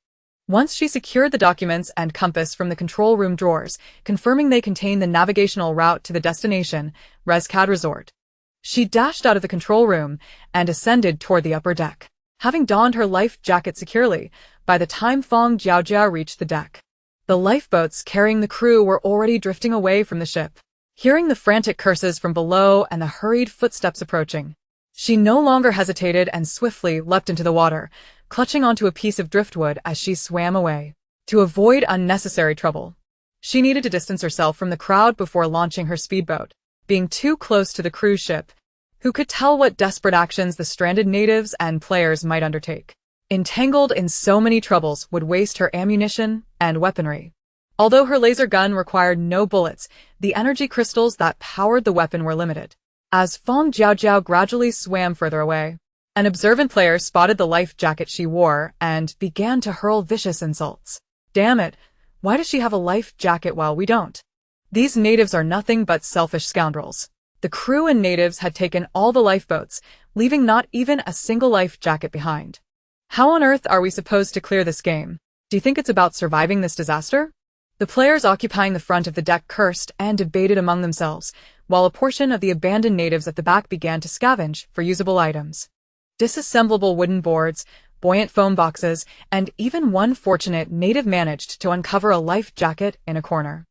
Once she secured the documents and compass from the control room drawers, confirming they contained the navigational route to the destination, Rescad Resort, she dashed out of the control room and ascended toward the upper deck. Having donned her life jacket securely, by the time Fang Jiaojiao reached the deck, the lifeboats carrying the crew were already drifting away from the ship. Hearing the frantic curses from below and the hurried footsteps approaching, she no longer hesitated and swiftly leapt into the water, clutching onto a piece of driftwood as she swam away. To avoid unnecessary trouble, she needed to distance herself from the crowd before launching her speedboat. Being too close to the cruise ship, who could tell what desperate actions the stranded natives and players might undertake? Entangled in so many troubles would waste her ammunition and weaponry. Although her laser gun required no bullets, the energy crystals that powered the weapon were limited. As Fang Jiaojiao gradually swam further away, an observant player spotted the life jacket she wore and began to hurl vicious insults. Damn it, why does she have a life jacket while we don't? These natives are nothing but selfish scoundrels. The crew and natives had taken all the lifeboats, leaving not even a single life jacket behind. How on earth are we supposed to clear this game? Do you think it's about surviving this disaster? The players occupying the front of the deck cursed and debated among themselves, while a portion of the abandoned natives at the back began to scavenge for usable items. Disassemblable wooden boards, buoyant foam boxes, and even one fortunate native managed to uncover a life jacket in a corner.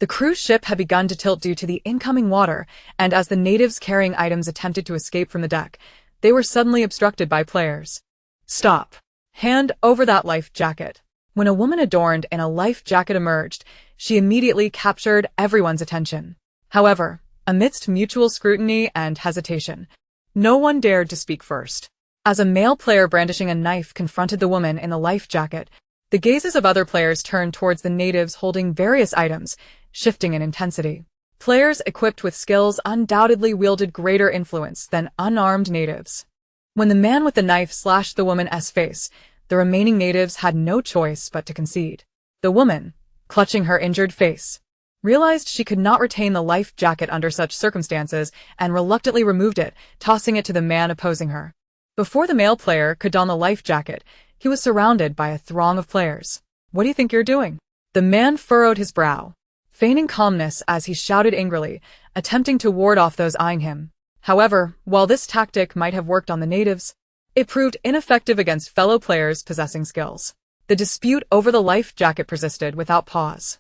The cruise ship had begun to tilt due to the incoming water, and as the natives carrying items attempted to escape from the deck, they were suddenly obstructed by players. Stop. Hand over that life jacket. When a woman adorned in a life jacket emerged, she immediately captured everyone's attention. However, amidst mutual scrutiny and hesitation, no one dared to speak first. As a male player brandishing a knife confronted the woman in the life jacket, the gazes of other players turned towards the natives holding various items, shifting in intensity. Players equipped with skills undoubtedly wielded greater influence than unarmed natives. When the man with the knife slashed the woman's face, the remaining natives had no choice but to concede. The woman, clutching her injured face, realized she could not retain the life jacket under such circumstances and reluctantly removed it, tossing it to the man opposing her. Before the male player could don the life jacket, he was surrounded by a throng of players. What do you think you're doing? The man furrowed his brow, feigning calmness as he shouted angrily, attempting to ward off those eyeing him. However, while this tactic might have worked on the natives, it proved ineffective against fellow players possessing skills. The dispute over the life jacket persisted without pause.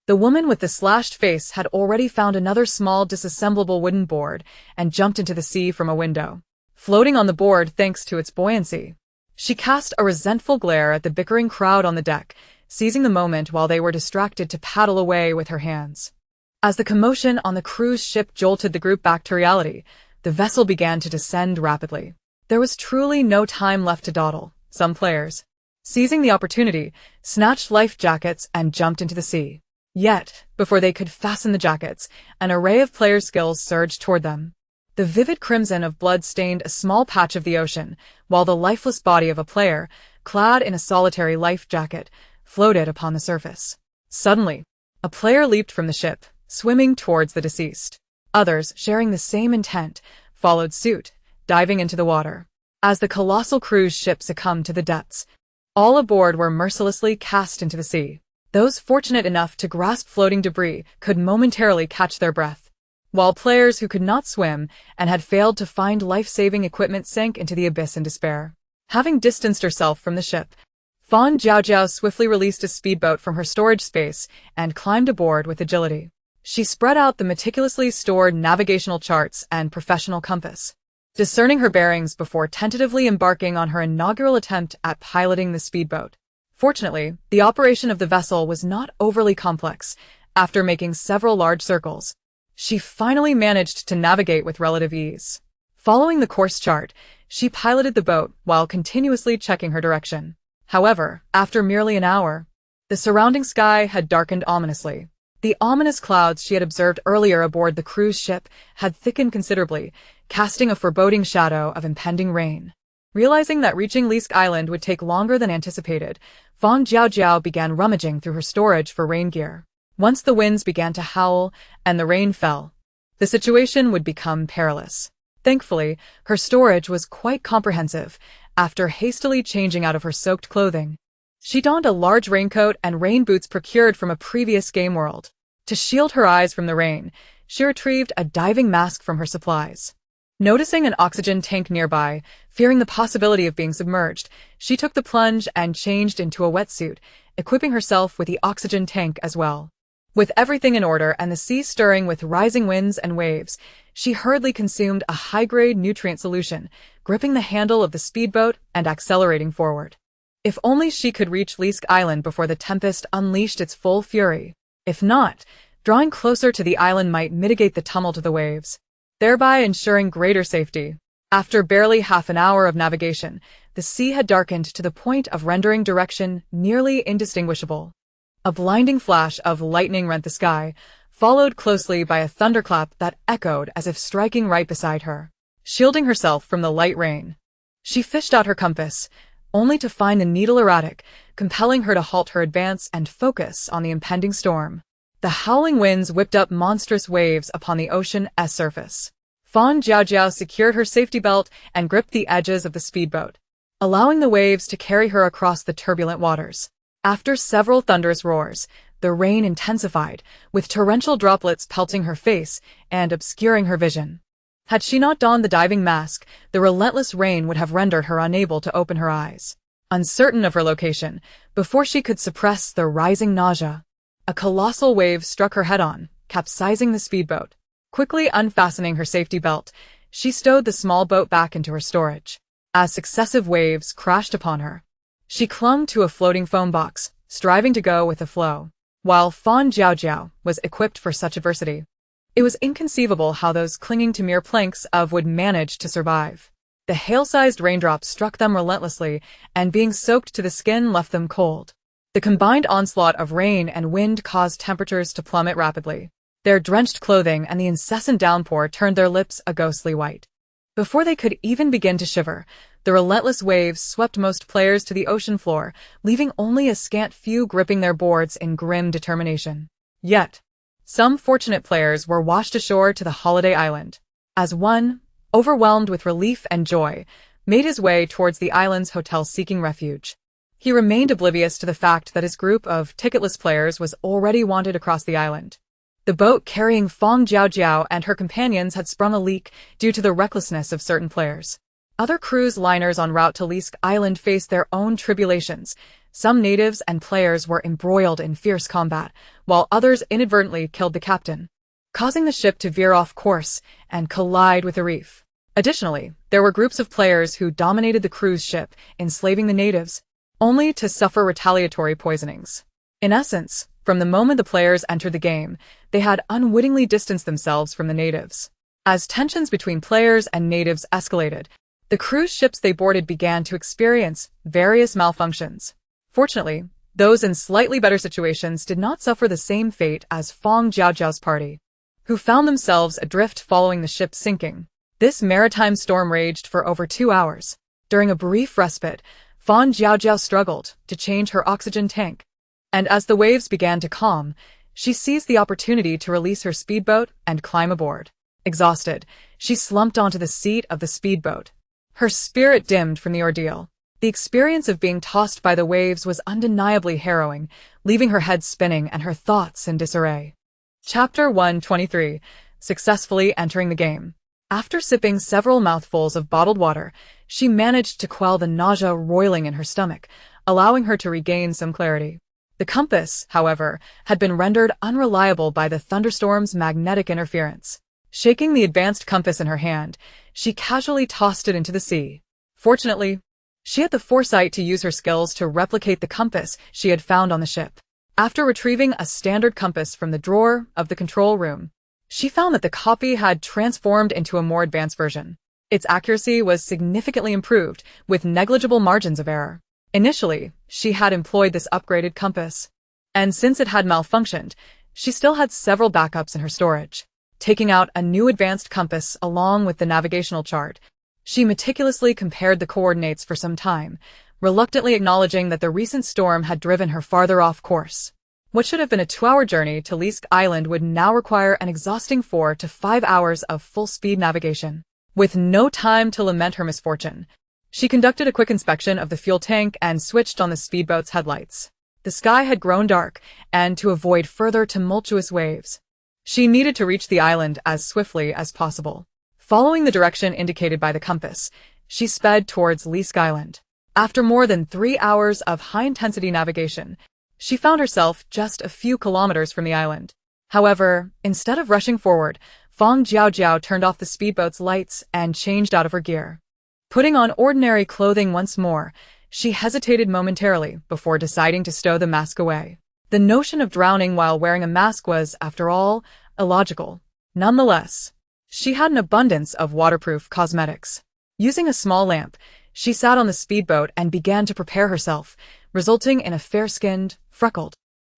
The woman with the slashed face had already found another small disassemblable wooden board and jumped into the sea from a window, floating on the board thanks to its buoyancy. She cast a resentful glare at the bickering crowd on the deck, seizing the moment while they were distracted to paddle away with her hands. As the commotion on the cruise ship jolted the group back to reality, the vessel began to descend rapidly. There was truly no time left to dawdle. Some players, seizing the opportunity, snatched life jackets and jumped into the sea. Yet, before they could fasten the jackets, an array of players' skills surged toward them. The vivid crimson of blood stained a small patch of the ocean, while the lifeless body of a player, clad in a solitary life jacket, floated upon the surface. Suddenly, a player leaped from the ship, swimming towards the deceased. Others, sharing the same intent, followed suit, diving into the water. As the colossal cruise ship succumbed to the depths, all aboard were mercilessly cast into the sea. Those fortunate enough to grasp floating debris could momentarily catch their breath, while players who could not swim and had failed to find life-saving equipment sank into the abyss in despair. Having distanced herself from the ship, Fang Jiaojiao swiftly released a speedboat from her storage space and climbed aboard with agility. She spread out the meticulously stored navigational charts and professional compass, discerning her bearings before tentatively embarking on her inaugural attempt at piloting the speedboat. Fortunately, the operation of the vessel was not overly complex. After making several large circles, she finally managed to navigate with relative ease. Following the course chart, she piloted the boat while continuously checking her direction. However, after merely an hour, the surrounding sky had darkened ominously. The ominous clouds she had observed earlier aboard the cruise ship had thickened considerably, casting a foreboding shadow of impending rain. Realizing that reaching Lisk Island would take longer than anticipated, Fang Jiaojiao began rummaging through her storage for rain gear. Once the winds began to howl and the rain fell, the situation would become perilous. Thankfully, her storage was quite comprehensive. After hastily changing out of her soaked clothing, she donned a large raincoat and rain boots procured from a previous game world. To shield her eyes from the rain, she retrieved a diving mask from her supplies. Noticing an oxygen tank nearby, fearing the possibility of being submerged, she took the plunge and changed into a wetsuit, equipping herself with the oxygen tank as well. With everything in order and the sea stirring with rising winds and waves, she hurriedly consumed a high-grade nutrient solution, gripping the handle of the speedboat and accelerating forward. If only she could reach Lisk Island before the tempest unleashed its full fury. If not, drawing closer to the island might mitigate the tumult of the waves, thereby ensuring greater safety. After barely half an hour of navigation, the sea had darkened to the point of rendering direction nearly indistinguishable. A blinding flash of lightning rent the sky, followed closely by a thunderclap that echoed as if striking right beside her. Shielding herself from the light rain, she fished out her compass, only to find the needle erratic, compelling her to halt her advance and focus on the impending storm. The howling winds whipped up monstrous waves upon the ocean's surface. Fang Jiaojiao secured her safety belt and gripped the edges of the speedboat, allowing the waves to carry her across the turbulent waters. After several thunderous roars, the rain intensified, with torrential droplets pelting her face and obscuring her vision. Had she not donned the diving mask, the relentless rain would have rendered her unable to open her eyes. Uncertain of her location, before she could suppress the rising nausea, a colossal wave struck her head-on, capsizing the speedboat. Quickly unfastening her safety belt, she stowed the small boat back into her storage. As successive waves crashed upon her, she clung to a floating foam box, striving to go with the flow. While Fang Jiaojiao was equipped for such adversity, it was inconceivable how those clinging to mere planks of wood managed to survive. The hail-sized raindrops struck them relentlessly, and being soaked to the skin left them cold. The combined onslaught of rain and wind caused temperatures to plummet rapidly. Their drenched clothing and the incessant downpour turned their lips a ghostly white. Before they could even begin to shiver, the relentless waves swept most players to the ocean floor, leaving only a scant few gripping their boards in grim determination. Yet, some fortunate players were washed ashore to the holiday island. As one, overwhelmed with relief and joy, made his way towards the island's hotel seeking refuge, he remained oblivious to the fact that his group of ticketless players was already wanted across the island. The boat carrying Fang Jiaojiao and her companions had sprung a leak due to the recklessness of certain players. Other cruise liners en route to Lisk Island faced their own tribulations. Some natives and players were embroiled in fierce combat, while others inadvertently killed the captain, causing the ship to veer off course and collide with the reef. Additionally, there were groups of players who dominated the cruise ship, enslaving the natives, only to suffer retaliatory poisonings. In essence, from the moment the players entered the game, they had unwittingly distanced themselves from the natives. As tensions between players and natives escalated, the cruise ships they boarded began to experience various malfunctions. Fortunately, those in slightly better situations did not suffer the same fate as Fang Jiaojiao's party, who found themselves adrift following the ship sinking. This maritime storm raged for over 2 hours. During a brief respite, Fang Jiaojiao struggled to change her oxygen tank. And as the waves began to calm, she seized the opportunity to release her speedboat and climb aboard. Exhausted, she slumped onto the seat of the speedboat. Her spirit dimmed from the ordeal. The experience of being tossed by the waves was undeniably harrowing, leaving her head spinning and her thoughts in disarray. Chapter 123. Successfully entering the game. After sipping several mouthfuls of bottled water, she managed to quell the nausea roiling in her stomach, allowing her to regain some clarity. The compass, however, had been rendered unreliable by the thunderstorm's magnetic interference. Shaking the advanced compass in her hand, she casually tossed it into the sea. Fortunately, she had the foresight to use her skills to replicate the compass she had found on the ship. After retrieving a standard compass from the drawer of the control room, she found that the copy had transformed into a more advanced version. Its accuracy was significantly improved, with negligible margins of error. Initially, she had employed this upgraded compass, and since it had malfunctioned, she still had several backups in her storage. Taking out a new advanced compass along with the navigational chart, she meticulously compared the coordinates for some time, reluctantly acknowledging that the recent storm had driven her farther off course. What should have been a 2-hour journey to Leask Island would now require an exhausting 4 to 5 hours of full-speed navigation. With no time to lament her misfortune, she conducted a quick inspection of the fuel tank and switched on the speedboat's headlights. The sky had grown dark, and to avoid further tumultuous waves, she needed to reach the island as swiftly as possible. Following the direction indicated by the compass, she sped towards Leask Island. After more than 3 hours of high-intensity navigation, she found herself just a few kilometers from the island. However, instead of rushing forward, Fang Jiaojiao turned off the speedboat's lights and changed out of her gear. Putting on ordinary clothing once more, she hesitated momentarily before deciding to stow the mask away. The notion of drowning while wearing a mask was, after all, illogical. Nonetheless, she had an abundance of waterproof cosmetics. Using a small lamp, she sat on the speedboat and began to prepare herself, resulting in a fair-skinned, freckled,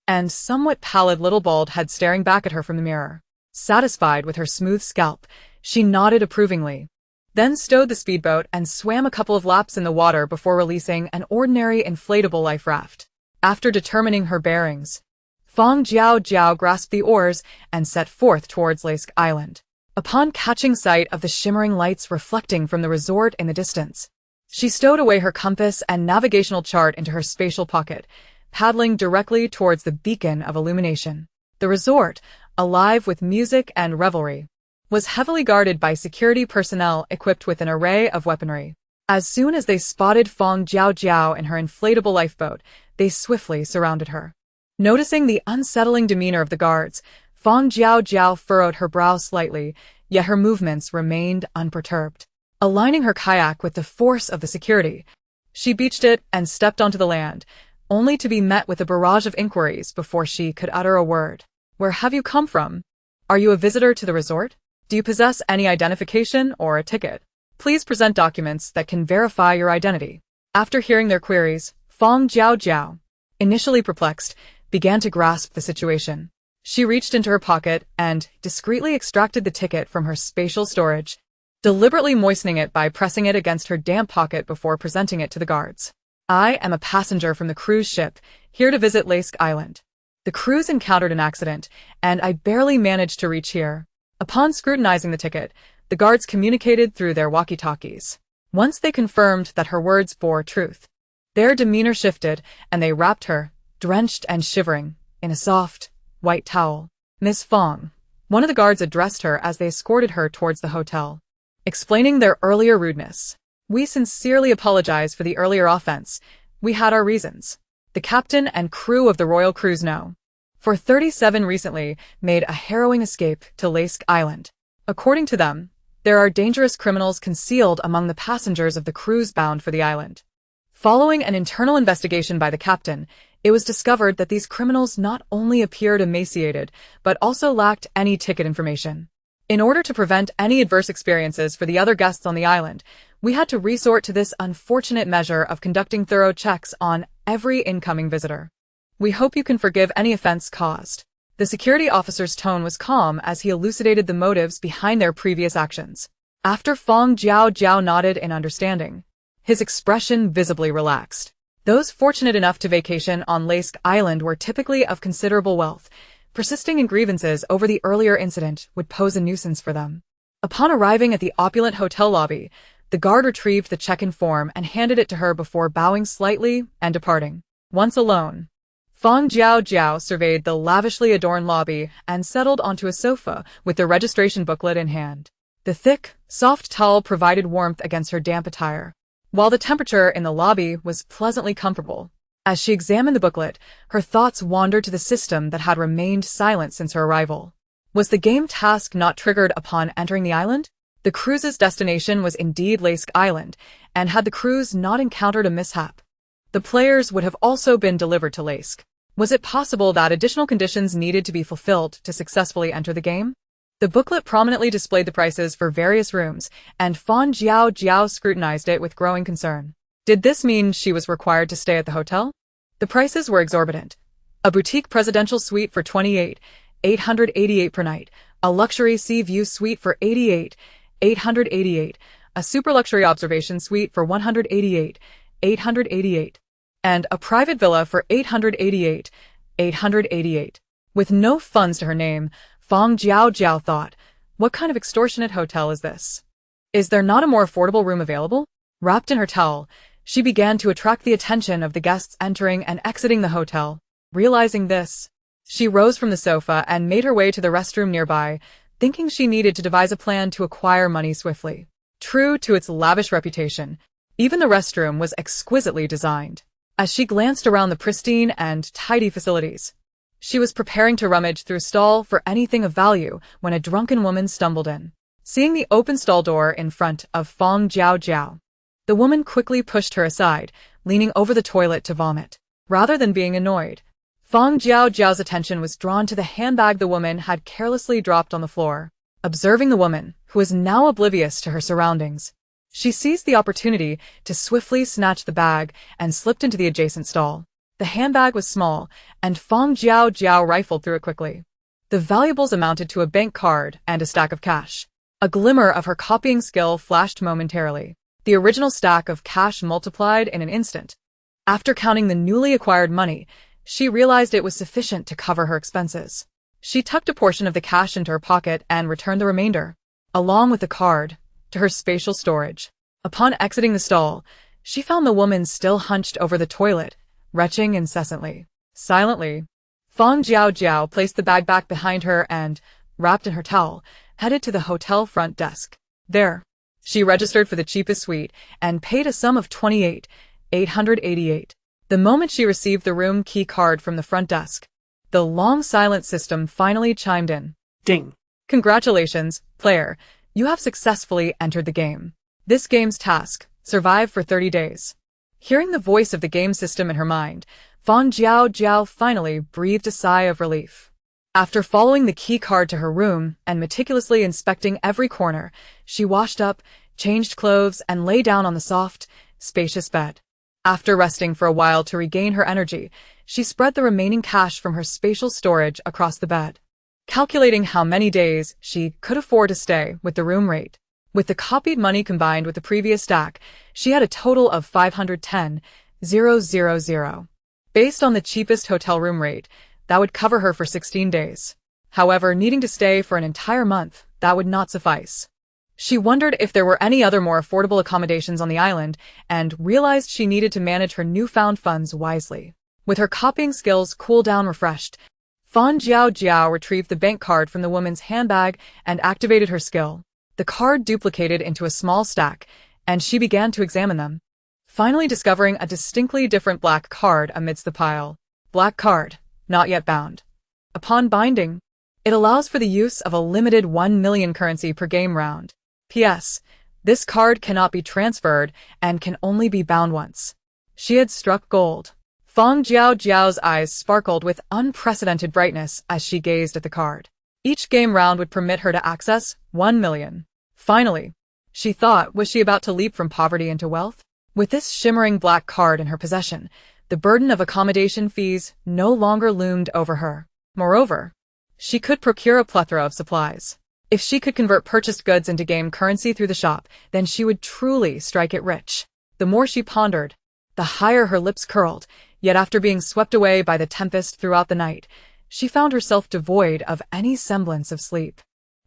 and somewhat pallid little bald head staring back at her from the mirror. Satisfied with her smooth scalp, she nodded approvingly, then stowed the speedboat and swam a couple of laps in the water before releasing an ordinary inflatable life raft. After determining her bearings, Fang Jiaojiao grasped the oars and set forth towards Leask Island. Upon catching sight of the shimmering lights reflecting from the resort in the distance, she stowed away her compass and navigational chart into her spatial pocket, paddling directly towards the beacon of illumination. The resort, alive with music and revelry, was heavily guarded by security personnel equipped with an array of weaponry. As soon as they spotted Fang Jiaojiao in her inflatable lifeboat, they swiftly surrounded her. Noticing the unsettling demeanor of the guards, Fang Jiaojiao furrowed her brow slightly, yet her movements remained unperturbed. Aligning her kayak with the force of the security, she beached it and stepped onto the land, only to be met with a barrage of inquiries before she could utter a word. "Where have you come from? Are you a visitor to the resort? Do you possess any identification or a ticket? Please present documents that can verify your identity." After hearing their queries, Fang Jiaojiao, initially perplexed, began to grasp the situation. She reached into her pocket and discreetly extracted the ticket from her spatial storage, deliberately moistening it by pressing it against her damp pocket before presenting it to the guards. "I am a passenger from the cruise ship, here to visit Leask Island. The cruise encountered an accident, and I barely managed to reach here." Upon scrutinizing the ticket, the guards communicated through their walkie-talkies. Once they confirmed that her words bore truth, their demeanor shifted, and they wrapped her, drenched and shivering, in a soft, white towel. "Miss Fang," one of the guards addressed her as they escorted her towards the hotel. Explaining their earlier rudeness, "We sincerely apologize for the earlier offense. We had our reasons. The captain and crew of the Royal Cruise No. 437 recently made a harrowing escape to Leask Island. According to them, there are dangerous criminals concealed among the passengers of the cruise bound for the island. Following an internal investigation by the captain, it was discovered that these criminals not only appeared emaciated, but also lacked any ticket information. In order to prevent any adverse experiences for the other guests on the island, we had to resort to this unfortunate measure of conducting thorough checks on every incoming visitor. We hope you can forgive any offense caused." The security officer's tone was calm as he elucidated the motives behind their previous actions. After Fang Jiaojiao nodded in understanding, his expression visibly relaxed. Those fortunate enough to vacation on Laisk Island were typically of considerable wealth. Persisting in grievances over the earlier incident would pose a nuisance for them. Upon arriving at the opulent hotel lobby, the guard retrieved the check-in form and handed it to her before bowing slightly and departing. Once alone, Fang Jiaojiao surveyed the lavishly adorned lobby and settled onto a sofa with the registration booklet in hand. The thick, soft towel provided warmth against her damp attire, while the temperature in the lobby was pleasantly comfortable. As she examined the booklet, her thoughts wandered to the system that had remained silent since her arrival. Was the game task not triggered upon entering the island? The cruise's destination was indeed Laisk Island, and had the cruise not encountered a mishap, the players would have also been delivered to Laisk. Was it possible that additional conditions needed to be fulfilled to successfully enter the game? The booklet prominently displayed the prices for various rooms, and Fang Jiaojiao scrutinized it with growing concern. Did this mean she was required to stay at the hotel? The prices were exorbitant. A boutique presidential suite for $28,888 per night, a luxury sea view suite for $88,888, a super luxury observation suite for $188,888, and a private villa for $888,888. With no funds to her name, Fang Jiaojiao thought, what kind of extortionate hotel is this? Is there not a more affordable room available? Wrapped in her towel, she began to attract the attention of the guests entering and exiting the hotel. Realizing this, she rose from the sofa and made her way to the restroom nearby, thinking she needed to devise a plan to acquire money swiftly. True to its lavish reputation, even the restroom was exquisitely designed. As she glanced around the pristine and tidy facilities, she was preparing to rummage through a stall for anything of value when a drunken woman stumbled in. Seeing the open stall door in front of Fang Jiaojiao, the woman quickly pushed her aside, leaning over the toilet to vomit. Rather than being annoyed, Fang Jiaojiao's attention was drawn to the handbag the woman had carelessly dropped on the floor. Observing the woman, who was now oblivious to her surroundings, she seized the opportunity to swiftly snatch the bag and slipped into the adjacent stall. The handbag was small, and Fang Jiaojiao rifled through it quickly. The valuables amounted to a bank card and a stack of cash. A glimmer of her copying skill flashed momentarily. The original stack of cash multiplied in an instant. After counting the newly acquired money, she realized it was sufficient to cover her expenses. She tucked a portion of the cash into her pocket and returned the remainder, along with the card, to her spatial storage. Upon exiting the stall, she found the woman still hunched over the toilet, retching incessantly. Silently, Fang Jiaojiao placed the bag back behind her and, wrapped in her towel, headed to the hotel front desk. There, she registered for the cheapest suite and paid a sum of $28,888. The moment she received the room key card from the front desk, the long silent system finally chimed in. Ding. Congratulations, player. You have successfully entered the game. This game's task, survive for 30 days. Hearing the voice of the game system in her mind, Fang Jiaojiao finally breathed a sigh of relief. After following the key card to her room and meticulously inspecting every corner, she washed up, changed clothes, and lay down on the soft, spacious bed. After resting for a while to regain her energy, she spread the remaining cash from her spatial storage across the bed. Calculating how many days she could afford to stay with the room rate, with the copied money combined with the previous stack, she had a total of $510,000. Based on the cheapest hotel room rate, that would cover her for 16 days. However, needing to stay for an entire month, that would not suffice. She wondered if there were any other more affordable accommodations on the island and realized she needed to manage her newfound funds wisely. With her copying skills cooled down refreshed, Fang Jiaojiao retrieved the bank card from the woman's handbag and activated her skill. The card duplicated into a small stack, and she began to examine them, finally discovering a distinctly different black card amidst the pile. Black card, not yet bound. Upon binding, it allows for the use of a limited 1 million currency per game round. P.S. This card cannot be transferred and can only be bound once. She had struck gold. Fang Jiaojiao's eyes sparkled with unprecedented brightness as she gazed at the card. Each game round would permit her to access 1 million. Finally, she thought, was she about to leap from poverty into wealth? With this shimmering black card in her possession, the burden of accommodation fees no longer loomed over her. Moreover, she could procure a plethora of supplies. If she could convert purchased goods into game currency through the shop, then she would truly strike it rich. The more she pondered, the higher her lips curled, yet after being swept away by the tempest throughout the night, she found herself devoid of any semblance of sleep.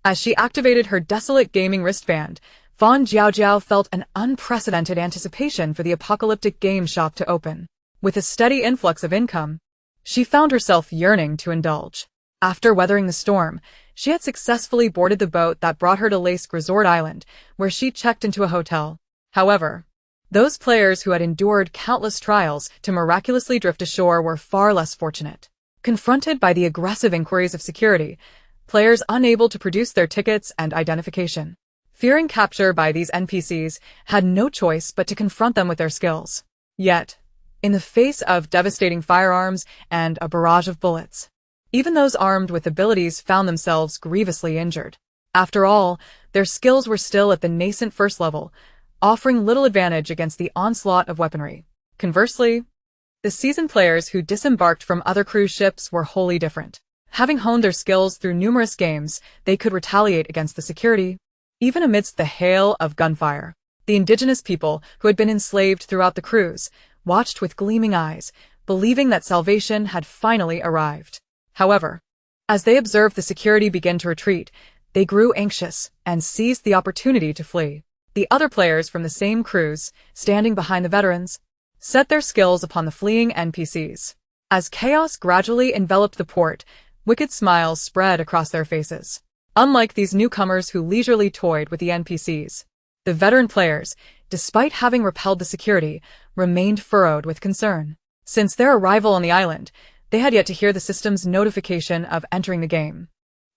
As she activated her desolate gaming wristband, Fang Jiaojiao felt an unprecedented anticipation for the apocalyptic game shop to open. With a steady influx of income, she found herself yearning to indulge. After weathering the storm, she had successfully boarded the boat that brought her to Lake Resort Island, where she checked into a hotel. However, those players who had endured countless trials to miraculously drift ashore were far less fortunate. Confronted by the aggressive inquiries of security, players unable to produce their tickets and identification, fearing capture by these NPCs, had no choice but to confront them with their skills. Yet, in the face of devastating firearms and a barrage of bullets, even those armed with abilities found themselves grievously injured. After all, their skills were still at the nascent first level, offering little advantage against the onslaught of weaponry. Conversely, the seasoned players who disembarked from other cruise ships were wholly different. Having honed their skills through numerous games, they could retaliate against the security, even amidst the hail of gunfire. The indigenous people, who had been enslaved throughout the cruise, watched with gleaming eyes, believing that salvation had finally arrived. However, as they observed the security begin to retreat, they grew anxious and seized the opportunity to flee. The other players from the same cruise, standing behind the veterans, set their skills upon the fleeing NPCs. As chaos gradually enveloped the port, wicked smiles spread across their faces. Unlike these newcomers who leisurely toyed with the NPCs, the veteran players, despite having repelled the security, remained furrowed with concern. Since their arrival on the island, they had yet to hear the system's notification of entering the game.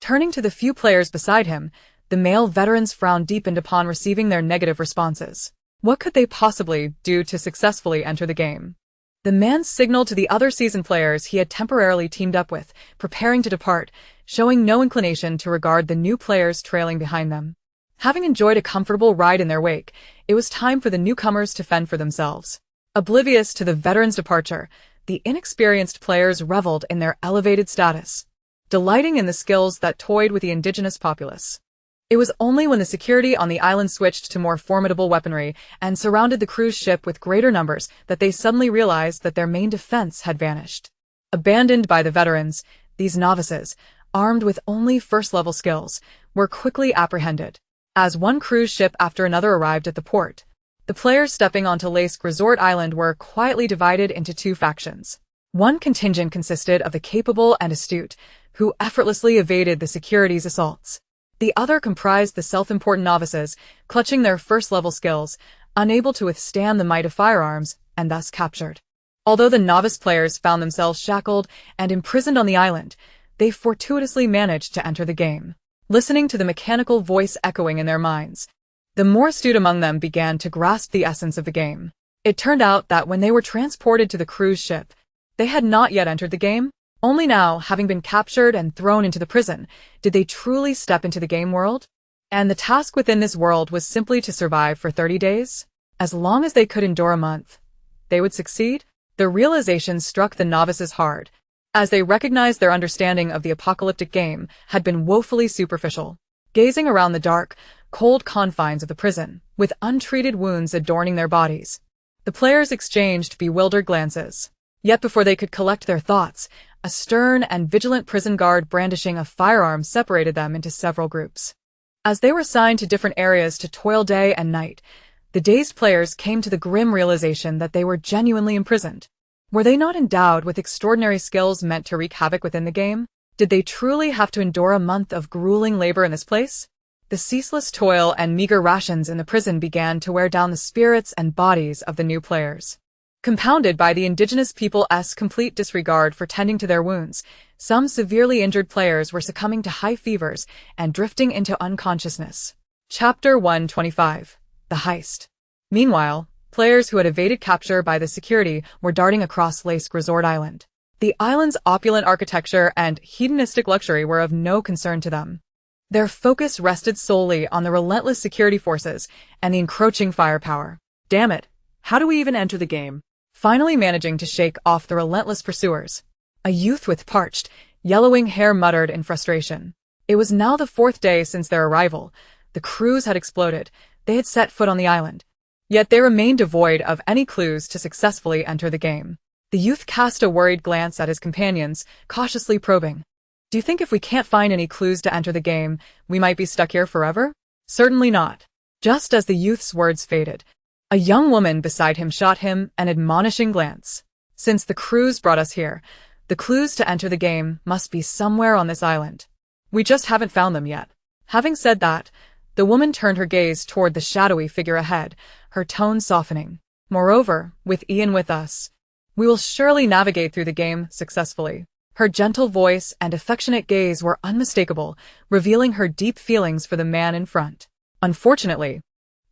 Turning to the few players beside him, the male veterans frowned deepened upon receiving their negative responses. What could they possibly do to successfully enter the game? The man signaled to the other seasoned players he had temporarily teamed up with, preparing to depart, showing no inclination to regard the new players trailing behind them. Having enjoyed a comfortable ride in their wake, it was time for the newcomers to fend for themselves. Oblivious to the veterans' departure, the inexperienced players reveled in their elevated status, delighting in the skills that toyed with the indigenous populace. It was only when the security on the island switched to more formidable weaponry and surrounded the cruise ship with greater numbers that they suddenly realized that their main defense had vanished. Abandoned by the veterans, these novices, armed with only first-level skills, were quickly apprehended. As one cruise ship after another arrived at the port, the players stepping onto Lake Resort Island were quietly divided into two factions. One contingent consisted of the capable and astute, who effortlessly evaded the security's assaults. The other comprised the self-important novices, clutching their first-level skills, unable to withstand the might of firearms, and thus captured. Although the novice players found themselves shackled and imprisoned on the island, they fortuitously managed to enter the game. Listening to the mechanical voice echoing in their minds, the more astute among them began to grasp the essence of the game. It turned out that when they were transported to the cruise ship, they had not yet entered the game. Only now, having been captured and thrown into the prison, did they truly step into the game world. And the task within this world was simply to survive for 30 days. As long as they could endure a month, they would succeed. The realization struck the novices hard, as they recognized their understanding of the apocalyptic game had been woefully superficial. Gazing around the dark, cold confines of the prison, with untreated wounds adorning their bodies, the players exchanged bewildered glances. Yet before they could collect their thoughts, a stern and vigilant prison guard brandishing a firearm separated them into several groups. As they were assigned to different areas to toil day and night, the dazed players came to the grim realization that they were genuinely imprisoned. Were they not endowed with extraordinary skills meant to wreak havoc within the game? Did they truly have to endure a month of grueling labor in this place? The ceaseless toil and meager rations in the prison began to wear down the spirits and bodies of the new players. Compounded by the indigenous people's complete disregard for tending to their wounds, some severely injured players were succumbing to high fevers and drifting into unconsciousness. Chapter 125. The Heist. Meanwhile, players who had evaded capture by the security were darting across Lake Resort Island. The island's opulent architecture and hedonistic luxury were of no concern to them. Their focus rested solely on the relentless security forces and the encroaching firepower. Damn it! How do we even enter the game? Finally managing to shake off the relentless pursuers, a youth with parched, yellowing hair muttered in frustration. It was now the 4th day since their arrival. The cruise had exploded. They had set foot on the island. Yet they remained devoid of any clues to successfully enter the game. The youth cast a worried glance at his companions, cautiously probing. Do you think if we can't find any clues to enter the game, we might be stuck here forever? Certainly not. Just as the youth's words faded, a young woman beside him shot him an admonishing glance. Since the cruise brought us here, the clues to enter the game must be somewhere on this island. We just haven't found them yet. Having said that, the woman turned her gaze toward the shadowy figure ahead, her tone softening. Moreover, with Ian with us, we will surely navigate through the game successfully. Her gentle voice and affectionate gaze were unmistakable, revealing her deep feelings for the man in front. Unfortunately,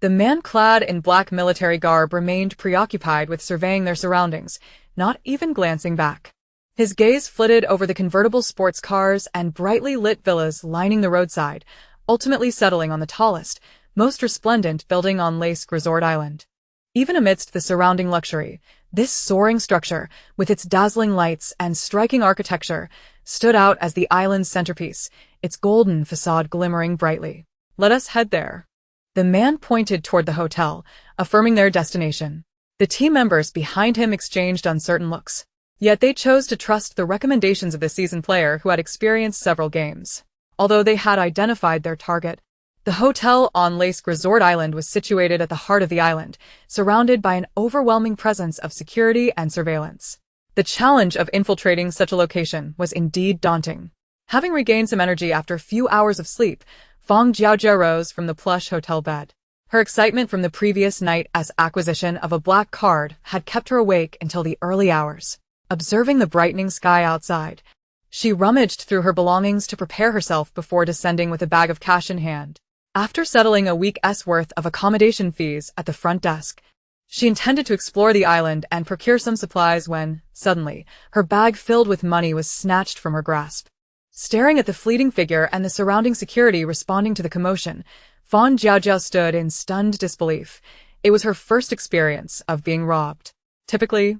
the man clad in black military garb remained preoccupied with surveying their surroundings, not even glancing back. His gaze flitted over the convertible sports cars and brightly lit villas lining the roadside, ultimately settling on the tallest, most resplendent building on Lake Resort Island. Even amidst the surrounding luxury, this soaring structure, with its dazzling lights and striking architecture, stood out as the island's centerpiece, its golden facade glimmering brightly. Let us head there. The man pointed toward the hotel, affirming their destination. The team members behind him exchanged uncertain looks. Yet they chose to trust the recommendations of the seasoned player who had experienced several games. Although they had identified their target, the hotel on Lake Resort Island was situated at the heart of the island, surrounded by an overwhelming presence of security and surveillance. The challenge of infiltrating such a location was indeed daunting. Having regained some energy after a few hours of sleep, Fang Jiaojiao rose from the plush hotel bed. Her excitement from the previous night's acquisition of a black card had kept her awake until the early hours. Observing the brightening sky outside, she rummaged through her belongings to prepare herself before descending with a bag of cash in hand. After settling a week's worth of accommodation fees at the front desk, she intended to explore the island and procure some supplies when, suddenly, her bag filled with money was snatched from her grasp. Staring at the fleeting figure and the surrounding security responding to the commotion, Fang Jiaojiao stood in stunned disbelief. It was her first experience of being robbed. Typically,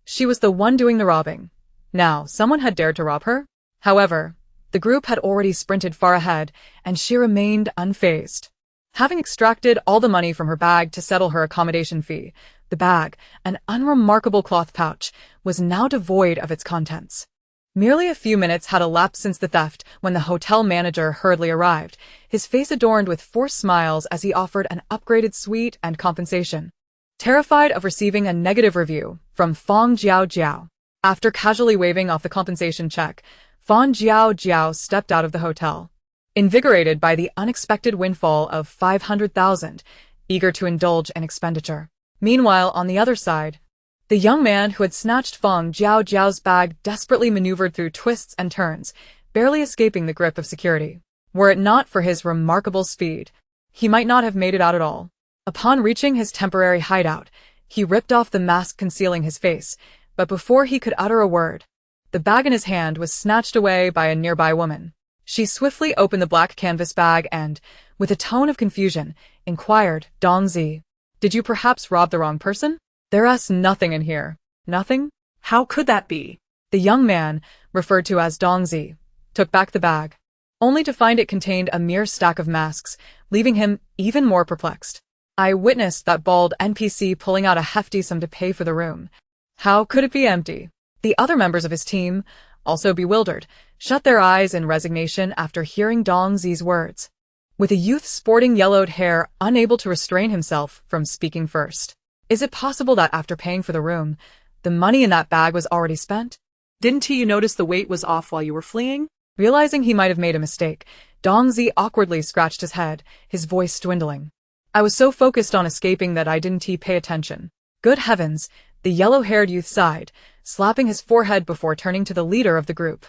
she was the one doing the robbing. Now, someone had dared to rob her? However, the group had already sprinted far ahead, and she remained unfazed. Having extracted all the money from her bag to settle her accommodation fee, the bag, an unremarkable cloth pouch, was now devoid of its contents. Merely a few minutes had elapsed since the theft when the hotel manager hurriedly arrived, his face adorned with forced smiles as he offered an upgraded suite and compensation. Terrified of receiving a negative review from Fang Jiaojiao, after casually waving off the compensation check, Fang Jiaojiao stepped out of the hotel. Invigorated by the unexpected windfall of 500,000, eager to indulge in expenditure. Meanwhile, on the other side, the young man who had snatched Fang Jiaojiao's bag desperately maneuvered through twists and turns, barely escaping the grip of security. Were it not for his remarkable speed, he might not have made it out at all. Upon reaching his temporary hideout, he ripped off the mask concealing his face, but before he could utter a word, the bag in his hand was snatched away by a nearby woman. She swiftly opened the black canvas bag and, with a tone of confusion, inquired, "Dongzi, did you perhaps rob the wrong person? There's nothing in here." "Nothing? How could that be?" The young man, referred to as Dongzi, took back the bag, only to find it contained a mere stack of masks, leaving him even more perplexed. I witnessed that bald NPC pulling out a hefty sum to pay for the room. How could it be empty? The other members of his team, also bewildered, shut their eyes in resignation after hearing Dongzi's words, with a youth sporting yellowed hair unable to restrain himself from speaking first. Is it possible that after paying for the room, the money in that bag was already spent? Didn't you notice the weight was off while you were fleeing? Realizing he might have made a mistake, Dongzi awkwardly scratched his head, his voice dwindling. I was so focused on escaping that I didn't pay attention. Good heavens, the yellow-haired youth sighed, slapping his forehead before turning to the leader of the group.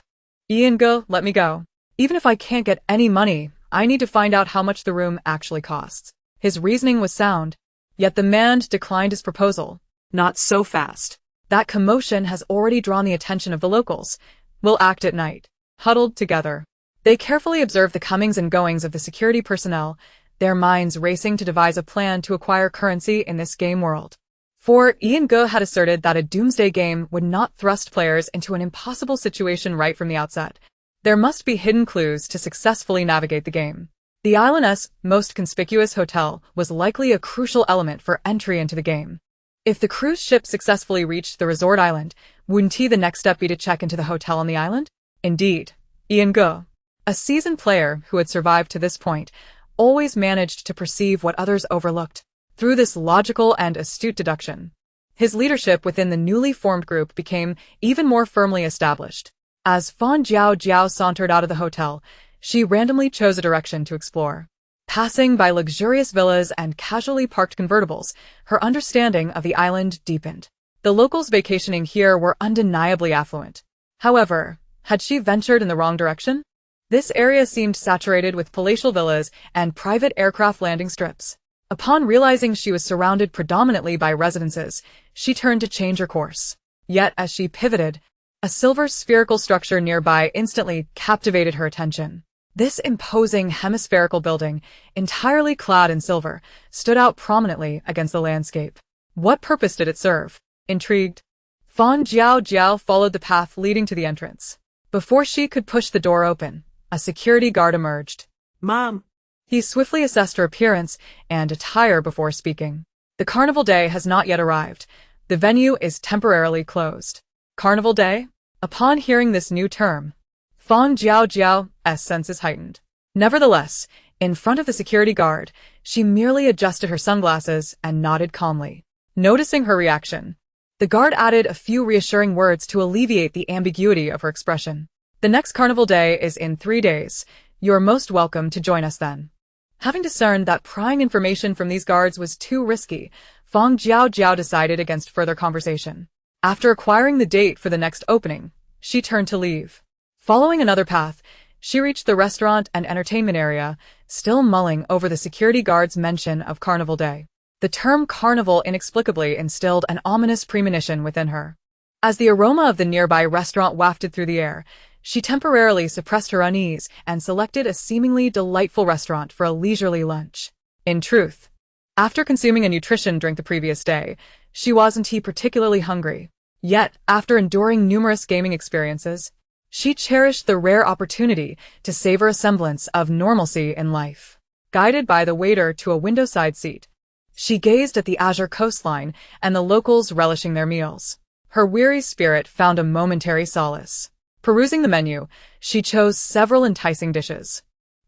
Ian, go, let me go. Even if I can't get any money, I need to find out how much the room actually costs. His reasoning was sound, yet the man declined his proposal. Not so fast. That commotion has already drawn the attention of the locals. We'll act at night. Huddled together, they carefully observed the comings and goings of the security personnel, their minds racing to devise a plan to acquire currency in this game world. For Ian Ge had asserted that a doomsday game would not thrust players into an impossible situation right from the outset. There must be hidden clues to successfully navigate the game. The island's most conspicuous hotel was likely a crucial element for entry into the game. If the cruise ship successfully reached the resort island, wouldn't the next step be to check into the hotel on the island? Indeed. Ian Go, a seasoned player who had survived to this point, always managed to perceive what others overlooked. Through this logical and astute deduction, his leadership within the newly formed group became even more firmly established. As Fang Jiaojiao sauntered out of the hotel, she randomly chose a direction to explore. Passing by luxurious villas and casually parked convertibles, her understanding of the island deepened. The locals vacationing here were undeniably affluent. However, had she ventured in the wrong direction? This area seemed saturated with palatial villas and private aircraft landing strips. Upon realizing she was surrounded predominantly by residences, she turned to change her course. Yet as she pivoted, a silver spherical structure nearby instantly captivated her attention. This imposing hemispherical building, entirely clad in silver, stood out prominently against the landscape. What purpose did it serve? Intrigued, Fang Jiaojiao followed the path leading to the entrance. Before she could push the door open, a security guard emerged. Mom. He swiftly assessed her appearance and attire before speaking. The carnival day has not yet arrived. The venue is temporarily closed. Carnival day? Upon hearing this new term, Fang Jiaojiao's senses heightened. Nevertheless, in front of the security guard, she merely adjusted her sunglasses and nodded calmly. Noticing her reaction, the guard added a few reassuring words to alleviate the ambiguity of her expression. The next carnival day is in 3 days. You're most welcome to join us then. Having discerned that prying information from these guards was too risky, Fang Jiaojiao decided against further conversation. After acquiring the date for the next opening, she turned to leave. Following another path, she reached the restaurant and entertainment area, still mulling over the security guard's mention of Carnival Day. The term carnival inexplicably instilled an ominous premonition within her. As the aroma of the nearby restaurant wafted through the air, she temporarily suppressed her unease and selected a seemingly delightful restaurant for a leisurely lunch. In truth, after consuming a nutrition drink the previous day, she wasn't particularly hungry. Yet, after enduring numerous gaming experiences, she cherished the rare opportunity to savor a semblance of normalcy in life. Guided by the waiter to a window-side seat, she gazed at the azure coastline and the locals relishing their meals. Her weary spirit found a momentary solace. Perusing the menu, she chose several enticing dishes.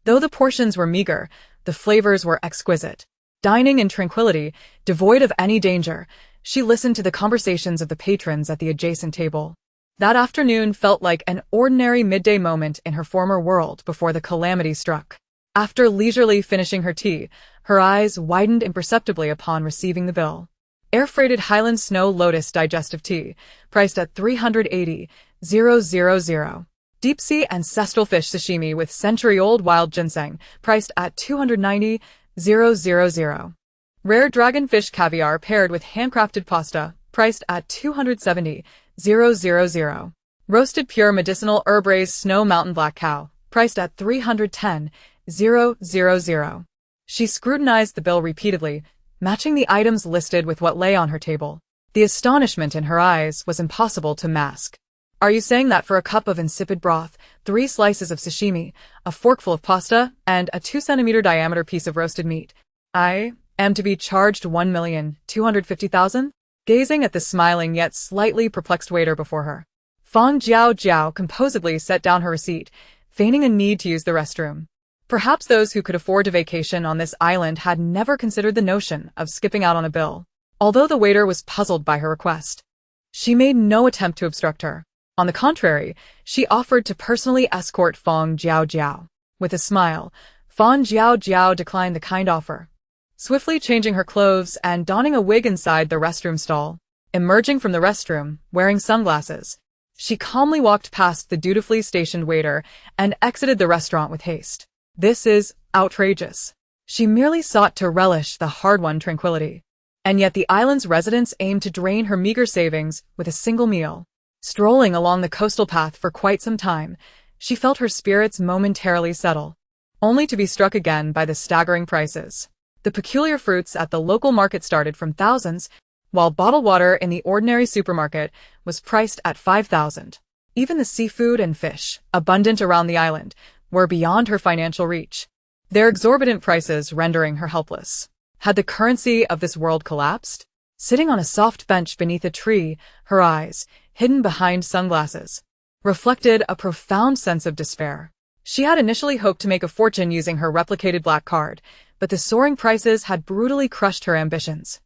Though the portions were meager, the flavors were exquisite. Dining in tranquility, devoid of any danger, she listened to the conversations of the patrons at the adjacent table. That afternoon felt like an ordinary midday moment in her former world before the calamity struck. After leisurely finishing her tea, her eyes widened imperceptibly upon receiving the bill. Air-freighted Highland Snow Lotus Digestive Tea, priced at 380,000. Deep-sea ancestral fish sashimi with century-old wild ginseng, priced at 290,000. Rare dragonfish caviar paired with handcrafted pasta, priced at 270,000. Roasted pure medicinal herb raised snow mountain black cow, priced at 310,000. She scrutinized the bill repeatedly, matching the items listed with what lay on her table. The astonishment in her eyes was impossible to mask. Are you saying that for a cup of insipid broth, 3 slices of sashimi, a forkful of pasta, and a 2-centimeter diameter piece of roasted meat, I am to be charged 1,250,000? Gazing at the smiling yet slightly perplexed waiter before her, Fang Jiaojiao composedly set down her receipt, feigning a need to use the restroom. Perhaps those who could afford to vacation on this island had never considered the notion of skipping out on a bill. Although the waiter was puzzled by her request, she made no attempt to obstruct her. On the contrary, she offered to personally escort Fang Jiaojiao. With a smile, Fang Jiaojiao declined the kind offer. Swiftly changing her clothes and donning a wig inside the restroom stall, emerging from the restroom, wearing sunglasses, she calmly walked past the dutifully stationed waiter and exited the restaurant with haste. This is outrageous. She merely sought to relish the hard-won tranquility. And yet the island's residents aimed to drain her meager savings with a single meal. Strolling along the coastal path for quite some time, she felt her spirits momentarily settle, only to be struck again by the staggering prices. The peculiar fruits at the local market started from thousands, while bottled water in the ordinary supermarket was priced at 5,000. Even the seafood and fish, abundant around the island, were beyond her financial reach, their exorbitant prices rendering her helpless. Had the currency of this world collapsed? Sitting on a soft bench beneath a tree, her eyes, hidden behind sunglasses, reflected a profound sense of despair. She had initially hoped to make a fortune using her replicated black card, but the soaring prices had brutally crushed her ambitions.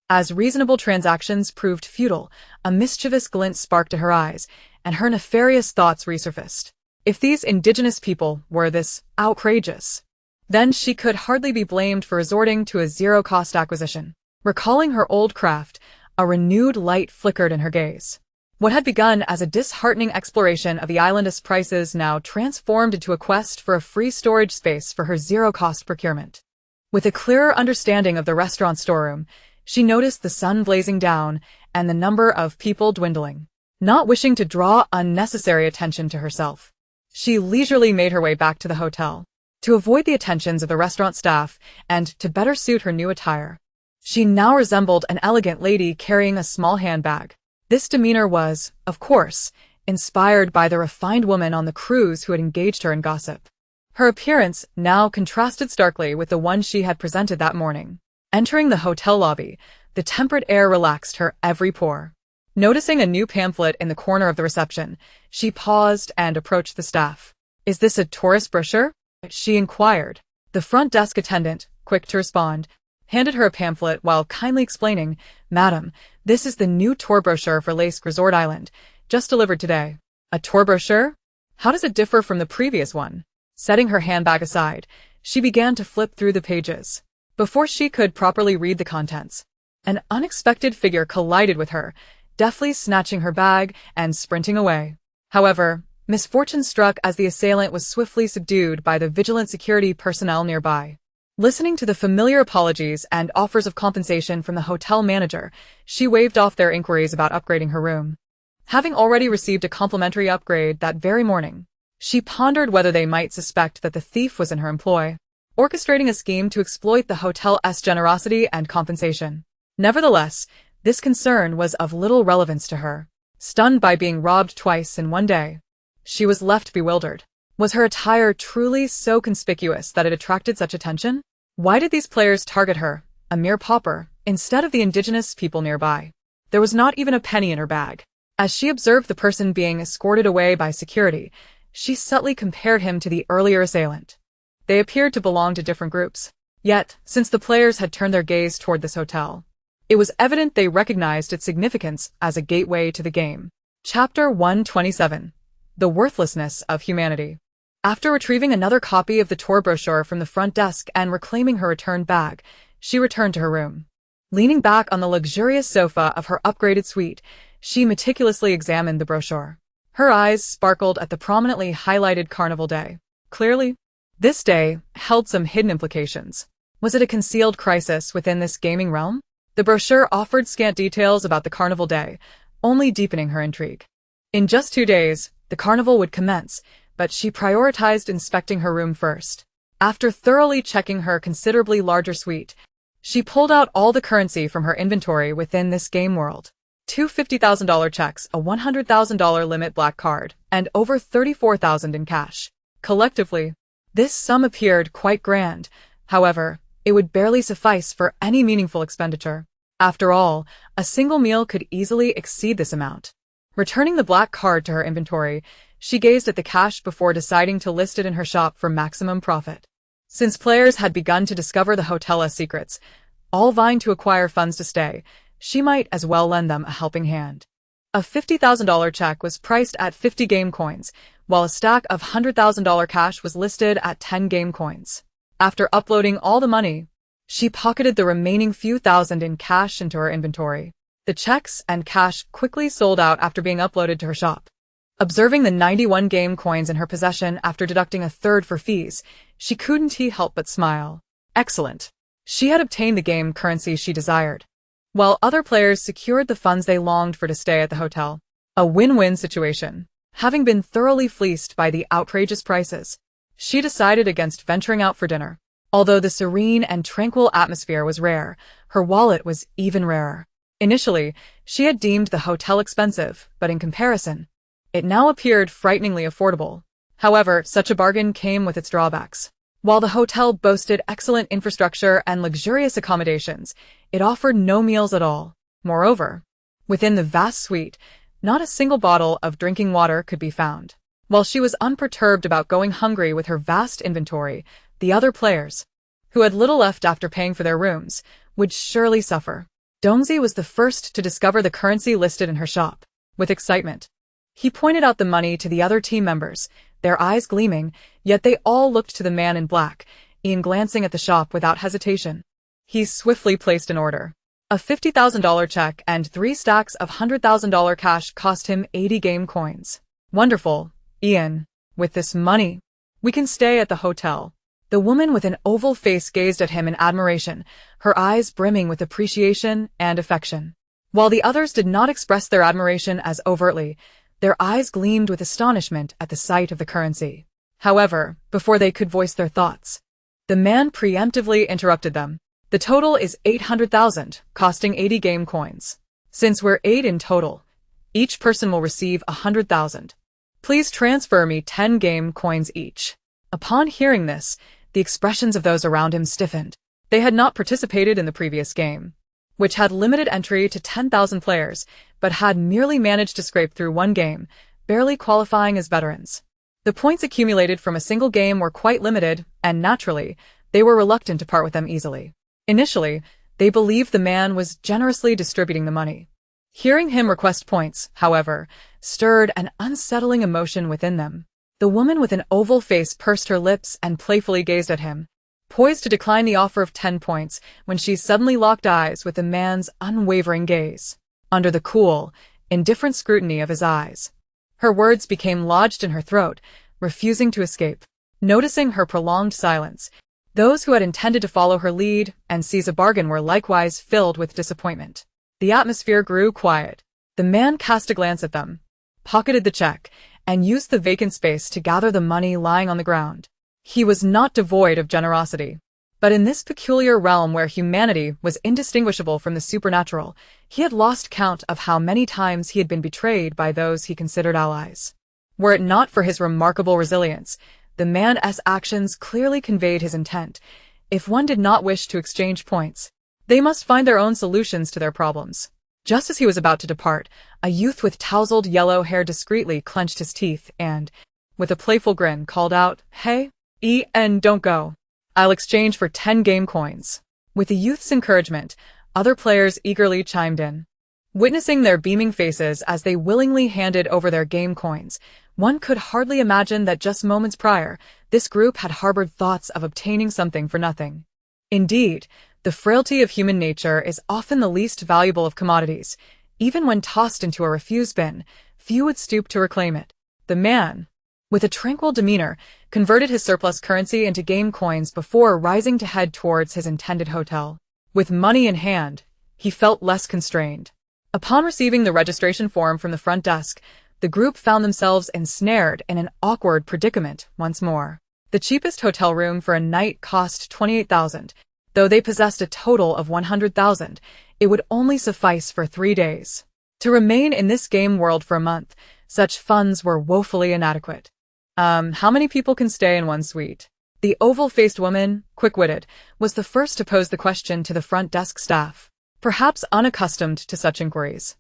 As reasonable transactions proved futile, a mischievous glint sparked to her eyes, and her nefarious thoughts resurfaced. If these indigenous people were this outrageous, then she could hardly be blamed for resorting to a zero-cost acquisition. Recalling her old craft, a renewed light flickered in her gaze. What had begun as a disheartening exploration of the island's prices now transformed into a quest for a free storage space for her zero-cost procurement. With a clearer understanding of the restaurant storeroom, she noticed the sun blazing down and the number of people dwindling. Not wishing to draw unnecessary attention to herself, she leisurely made her way back to the hotel. To avoid the attentions of the restaurant staff and to better suit her new attire, she now resembled an elegant lady carrying a small handbag. This demeanor was, of course, inspired by the refined woman on the cruise who had engaged her in gossip. Her appearance now contrasted starkly with the one she had presented that morning. Entering the hotel lobby, the temperate air relaxed her every pore. Noticing a new pamphlet in the corner of the reception, she paused and approached the staff. "Is this a tourist brochure?" she inquired. The front desk attendant, quick to respond, handed her a pamphlet while kindly explaining, "Madam, this is the new tour brochure for Lake Resort Island, just delivered today." "A tour brochure? How does it differ from the previous one?" Setting her handbag aside, she began to flip through the pages. Before she could properly read the contents, an unexpected figure collided with her, deftly snatching her bag and sprinting away. However, misfortune struck as the assailant was swiftly subdued by the vigilant security personnel nearby. Listening to the familiar apologies and offers of compensation from the hotel manager, she waved off their inquiries about upgrading her room. Having already received a complimentary upgrade that very morning, she pondered whether they might suspect that the thief was in her employ, orchestrating a scheme to exploit the hotel's generosity and compensation. Nevertheless, this concern was of little relevance to her. Stunned by being robbed twice in one day, she was left bewildered. Was her attire truly so conspicuous that it attracted such attention? Why did these players target her, a mere pauper, instead of the indigenous people nearby? There was not even a penny in her bag. As she observed the person being escorted away by security, she subtly compared him to the earlier assailant. They appeared to belong to different groups. Yet, since the players had turned their gaze toward this hotel, it was evident they recognized its significance as a gateway to the game. Chapter 127. The Worthlessness of Humanity. After retrieving another copy of the tour brochure from the front desk and reclaiming her returned bag, she returned to her room. Leaning back on the luxurious sofa of her upgraded suite, she meticulously examined the brochure. Her eyes sparkled at the prominently highlighted Carnival Day. Clearly, this day held some hidden implications. Was it a concealed crisis within this gaming realm? The brochure offered scant details about the Carnival Day, only deepening her intrigue. In just 2 days, the carnival would commence, but she prioritized inspecting her room first. After thoroughly checking her considerably larger suite, she pulled out all the currency from her inventory within this game world. 2 $50,000 checks, a $100,000 limit black card, and over $34,000 in cash. Collectively, this sum appeared quite grand. However, it would barely suffice for any meaningful expenditure. After all, a single meal could easily exceed this amount. Returning the black card to her inventory, she gazed at the cash before deciding to list it in her shop for maximum profit. Since players had begun to discover the hotel's secrets, all vying to acquire funds to stay, she might as well lend them a helping hand. A $50,000 check was priced at 50 game coins, while a stack of $100,000 cash was listed at 10 game coins. After uploading all the money, she pocketed the remaining few thousand in cash into her inventory. The checks and cash quickly sold out after being uploaded to her shop. Observing the 91 game coins in her possession after deducting a third for fees, she couldn't help but smile. Excellent. She had obtained the game currency she desired, while other players secured the funds they longed for to stay at the hotel. A win-win situation. Having been thoroughly fleeced by the outrageous prices, she decided against venturing out for dinner. Although the serene and tranquil atmosphere was rare, her wallet was even rarer. Initially, she had deemed the hotel expensive, but in comparison, It now appeared frighteningly affordable. However, such a bargain came with its drawbacks. While the hotel boasted excellent infrastructure and luxurious accommodations, it offered no meals at all. Moreover, within the vast suite, not a single bottle of drinking water could be found. While she was unperturbed about going hungry with her vast inventory, the other players, who had little left after paying for their rooms, would surely suffer. Dongzi was the first to discover the currency listed in her shop. With excitement, he pointed out the money to the other team members, their eyes gleaming, yet they all looked to the man in black, Ian glancing at the shop without hesitation. He swiftly placed an order. A $50,000 check and 3 stacks of $100,000 cash cost him 80 game coins. Wonderful, Ian. With this money, we can stay at the hotel. The woman with an oval face gazed at him in admiration, her eyes brimming with appreciation and affection. While the others did not express their admiration as overtly, their eyes gleamed with astonishment at the sight of the currency. However, before they could voice their thoughts, the man preemptively interrupted them. The total is 800,000, costing 80 game coins. Since we're 8 in total, each person will receive 100,000. Please transfer me 10 game coins each. Upon hearing this, the expressions of those around him stiffened. They had not participated in the previous game, which had limited entry to 10,000 players, but had merely managed to scrape through one game, barely qualifying as veterans. The points accumulated from a single game were quite limited, and naturally, they were reluctant to part with them easily. Initially, they believed the man was generously distributing the money. Hearing him request points, however, stirred an unsettling emotion within them. The woman with an oval face pursed her lips and playfully gazed at him, poised to decline the offer of 10 points when she suddenly locked eyes with the man's unwavering gaze. Under the cool, indifferent scrutiny of his eyes, her words became lodged in her throat, refusing to escape. Noticing her prolonged silence, those who had intended to follow her lead and seize a bargain were likewise filled with disappointment. The atmosphere grew quiet. The man cast a glance at them, pocketed the check, and used the vacant space to gather the money lying on the ground. He was not devoid of generosity. But in this peculiar realm where humanity was indistinguishable from the supernatural, he had lost count of how many times he had been betrayed by those he considered allies. Were it not for his remarkable resilience, the man's actions clearly conveyed his intent. If one did not wish to exchange points, they must find their own solutions to their problems. Just as he was about to depart, a youth with tousled yellow hair discreetly clenched his teeth and, with a playful grin, called out, "Hey, Ian, don't go. I'll exchange for 10 game coins." With the youth's encouragement, other players eagerly chimed in. Witnessing their beaming faces as they willingly handed over their game coins, one could hardly imagine that just moments prior, this group had harbored thoughts of obtaining something for nothing. Indeed, the frailty of human nature is often the least valuable of commodities. Even when tossed into a refuse bin, few would stoop to reclaim it. The man, with a tranquil demeanor, converted his surplus currency into game coins before rising to head towards his intended hotel. With money in hand, he felt less constrained. Upon receiving the registration form from the front desk, the group found themselves ensnared in an awkward predicament once more. The cheapest hotel room for a night cost 28,000. Though they possessed a total of 100,000, it would only suffice for 3 days. To remain in this game world for a month, such funds were woefully inadequate. How many people can stay in one suite? The oval-faced woman, quick-witted, was the first to pose the question to the front desk staff, perhaps unaccustomed to such inquiries.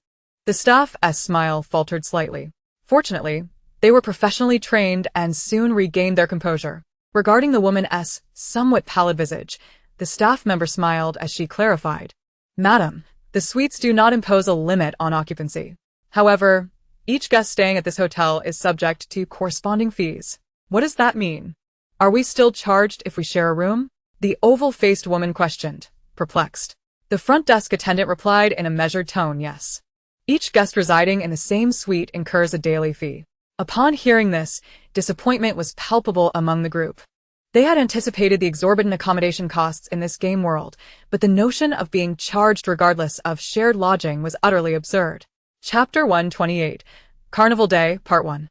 The staff's smile faltered slightly. Fortunately, they were professionally trained and soon regained their composure. Regarding the woman's somewhat pallid visage, the staff member smiled as she clarified, "Madam, the suites do not impose a limit on occupancy. However, each guest staying at this hotel is subject to corresponding fees." "What does that mean? Are we still charged if we share a room?" the oval-faced woman questioned, perplexed. The front desk attendant replied in a measured tone, "Yes. Each guest residing in the same suite incurs a daily fee." Upon hearing this, disappointment was palpable among the group. They had anticipated the exorbitant accommodation costs in this game world, but the notion of being charged regardless of shared lodging was utterly absurd. Chapter 128, Carnival Day, Part 1.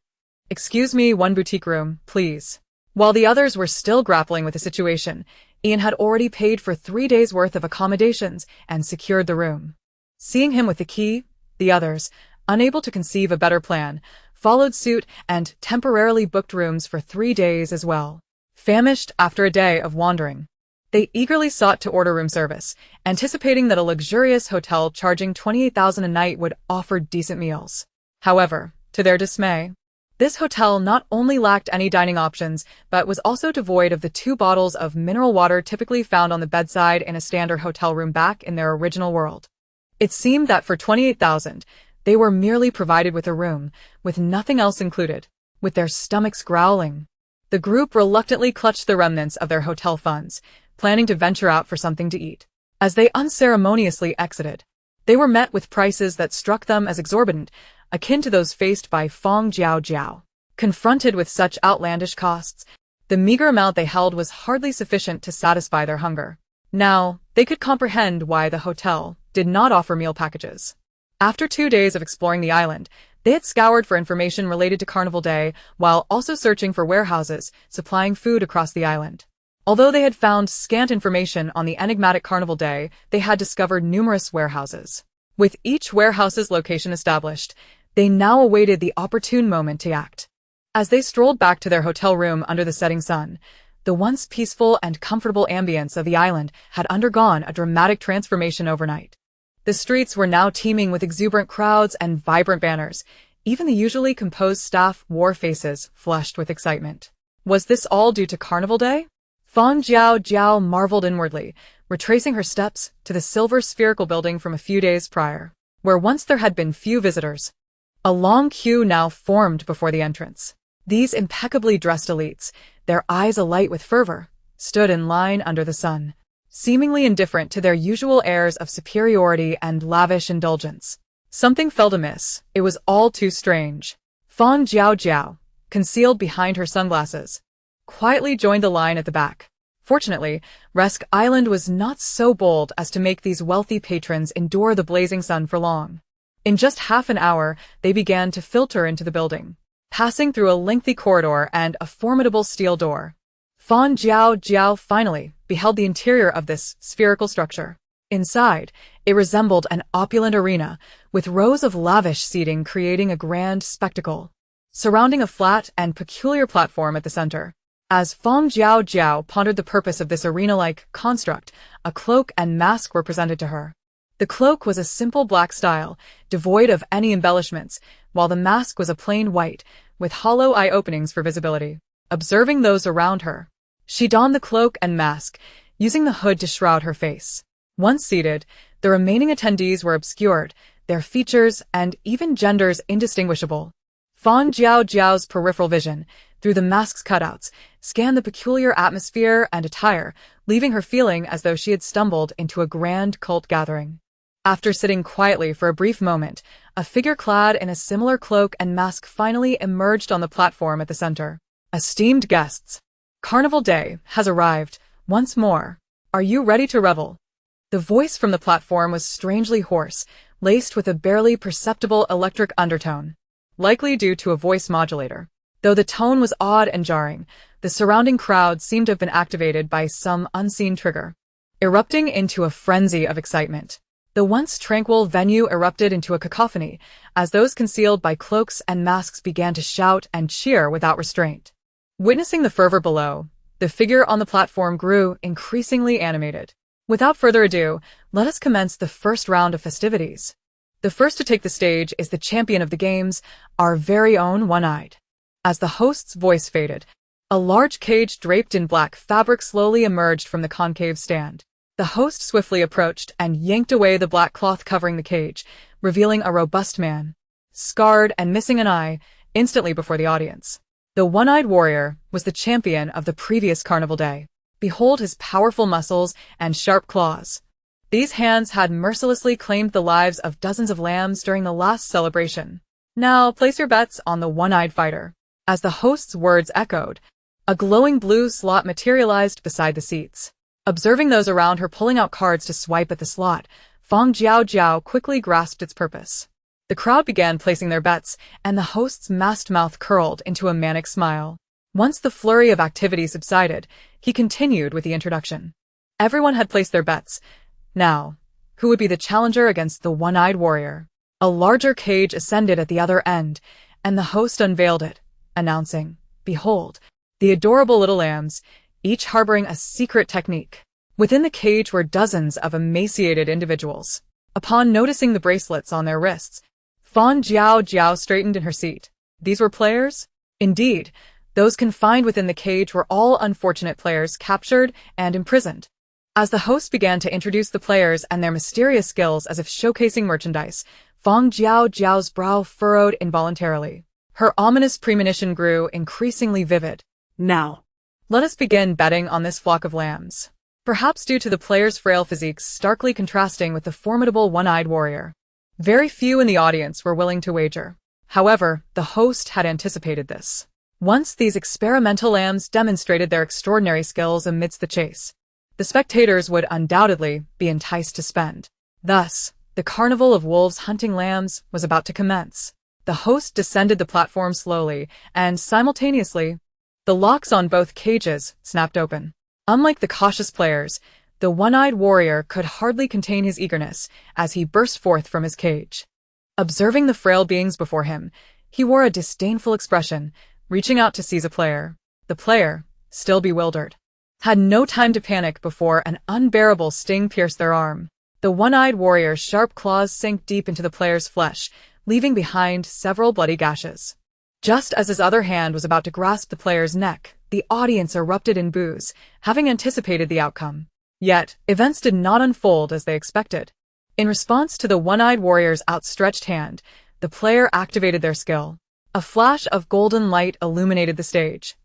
"Excuse me, one boutique room, please." While the others were still grappling with the situation, Ian had already paid for 3 days' worth of accommodations and secured the room. Seeing him with the key, the others, unable to conceive a better plan, followed suit and temporarily booked rooms for 3 days as well. Famished after a day of wandering, they eagerly sought to order room service, anticipating that a luxurious hotel charging $28,000 a night would offer decent meals. However, to their dismay, this hotel not only lacked any dining options, but was also devoid of the 2 bottles of mineral water typically found on the bedside in a standard hotel room back in their original world. It seemed that for $28,000, they were merely provided with a room, with nothing else included. With their stomachs growling, the group reluctantly clutched the remnants of their hotel funds, planning to venture out for something to eat. As they unceremoniously exited, they were met with prices that struck them as exorbitant, akin to those faced by Fang Jiaojiao. Confronted with such outlandish costs, the meager amount they held was hardly sufficient to satisfy their hunger. Now, they could comprehend why the hotel did not offer meal packages. After 2 days of exploring the island, they had scoured for information related to Carnival Day, while also searching for warehouses supplying food across the island. Although they had found scant information on the enigmatic Carnival Day, they had discovered numerous warehouses. With each warehouse's location established, they now awaited the opportune moment to act. As they strolled back to their hotel room under the setting sun, the once peaceful and comfortable ambience of the island had undergone a dramatic transformation overnight. The streets were now teeming with exuberant crowds and vibrant banners. Even the usually composed staff wore faces flushed with excitement. Was this all due to Carnival Day? Fang Jiaojiao marveled inwardly, retracing her steps to the silver spherical building from a few days prior, where once there had been few visitors. A long queue now formed before the entrance. These impeccably dressed elites, their eyes alight with fervor, stood in line under the sun, seemingly indifferent to their usual airs of superiority and lavish indulgence. Something felt amiss. It was all too strange. Fang Jiaojiao, concealed behind her sunglasses, quietly joined the line at the back. Fortunately, Resk Island was not so bold as to make these wealthy patrons endure the blazing sun for long. In just half an hour, they began to filter into the building, passing through a lengthy corridor and a formidable steel door. Fang Jiaojiao finally beheld the interior of this spherical structure. Inside, it resembled an opulent arena, with rows of lavish seating creating a grand spectacle, surrounding a flat and peculiar platform at the center. As Fang Jiaojiao pondered the purpose of this arena-like construct, a cloak and mask were presented to her. The cloak was a simple black style, devoid of any embellishments, while the mask was a plain white, with hollow eye openings for visibility. Observing those around her, she donned the cloak and mask, using the hood to shroud her face. Once seated, the remaining attendees were obscured, their features and even genders indistinguishable. Fang Jiaojiao's peripheral vision, through the mask's cutouts, scanned the peculiar atmosphere and attire, leaving her feeling as though she had stumbled into a grand cult gathering. After sitting quietly for a brief moment, a figure clad in a similar cloak and mask finally emerged on the platform at the center. Esteemed guests, Carnival Day has arrived, once more. Are you ready to revel? The voice from the platform was strangely hoarse, laced with a barely perceptible electric undertone, likely due to a voice modulator. Though the tone was odd and jarring, the surrounding crowd seemed to have been activated by some unseen trigger, erupting into a frenzy of excitement. The once tranquil venue erupted into a cacophony, as those concealed by cloaks and masks began to shout and cheer without restraint. Witnessing the fervor below, the figure on the platform grew increasingly animated. Without further ado, let us commence the first round of festivities. The first to take the stage is the champion of the games, our very own One-Eyed. As the host's voice faded, a large cage draped in black fabric slowly emerged from the concave stand. The host swiftly approached and yanked away the black cloth covering the cage, revealing a robust man, scarred and missing an eye, instantly before the audience. The One-Eyed Warrior was the champion of the previous Carnival Day. Behold his powerful muscles and sharp claws. These hands had mercilessly claimed the lives of dozens of lambs during the last celebration. Now place your bets on the One-Eyed Fighter. As the host's words echoed, a glowing blue slot materialized beside the seats. Observing those around her pulling out cards to swipe at the slot, Fang Jiaojiao quickly grasped its purpose. The crowd began placing their bets, and the host's masked mouth curled into a manic smile. Once the flurry of activity subsided, he continued with the introduction. Everyone had placed their bets. Now, who would be the challenger against the One-Eyed Warrior? A larger cage ascended at the other end, and the host unveiled it, announcing, "Behold, the adorable little lambs, each harboring a secret technique." Within the cage were dozens of emaciated individuals. Upon noticing the bracelets on their wrists, Fang Jiaojiao straightened in her seat. These were players? Indeed, those confined within the cage were all unfortunate players captured and imprisoned. As the host began to introduce the players and their mysterious skills as if showcasing merchandise, Fang Jiaojiao's brow furrowed involuntarily. Her ominous premonition grew increasingly vivid. Now, Let us begin betting on this flock of lambs. Perhaps due to the players' frail physiques starkly contrasting with the formidable one-eyed warrior. Very few in the audience were willing to wager. However, the host had anticipated this. Once these experimental lambs demonstrated their extraordinary skills amidst the chase, the spectators would undoubtedly be enticed to spend. Thus, the carnival of wolves hunting lambs was about to commence. The host descended the platform slowly, and simultaneously, the locks on both cages snapped open. Unlike the cautious players, the one-eyed warrior could hardly contain his eagerness as he burst forth from his cage. Observing the frail beings before him, he wore a disdainful expression, reaching out to seize a player. The player, still bewildered, had no time to panic before an unbearable sting pierced their arm. The one-eyed warrior's sharp claws sank deep into the player's flesh, leaving behind several bloody gashes. Just as his other hand was about to grasp the player's neck, the audience erupted in boos, having anticipated the outcome. Yet, events did not unfold as they expected. In response to the one-eyed warrior's outstretched hand, the player activated their skill. A flash of golden light illuminated the stage,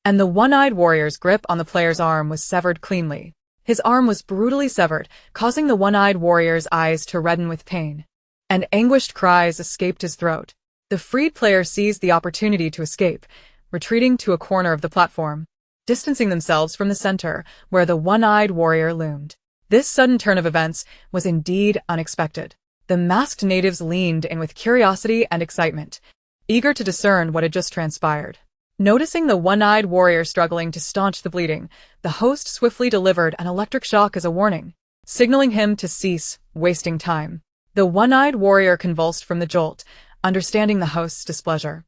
and the one-eyed warrior's grip on the player's arm was severed cleanly. His arm was brutally severed, causing the one-eyed warrior's eyes to redden with pain, and anguished cries escaped his throat. The freed player seized the opportunity to escape, retreating to a corner of the platform, distancing themselves from the center where the one-eyed warrior loomed. This sudden turn of events was indeed unexpected. The masked natives leaned in with curiosity and excitement, eager to discern what had just transpired. Noticing the one-eyed warrior struggling to staunch the bleeding, the host swiftly delivered an electric shock as a warning, signaling him to cease wasting time. The one-eyed warrior convulsed from the jolt, understanding the host's displeasure.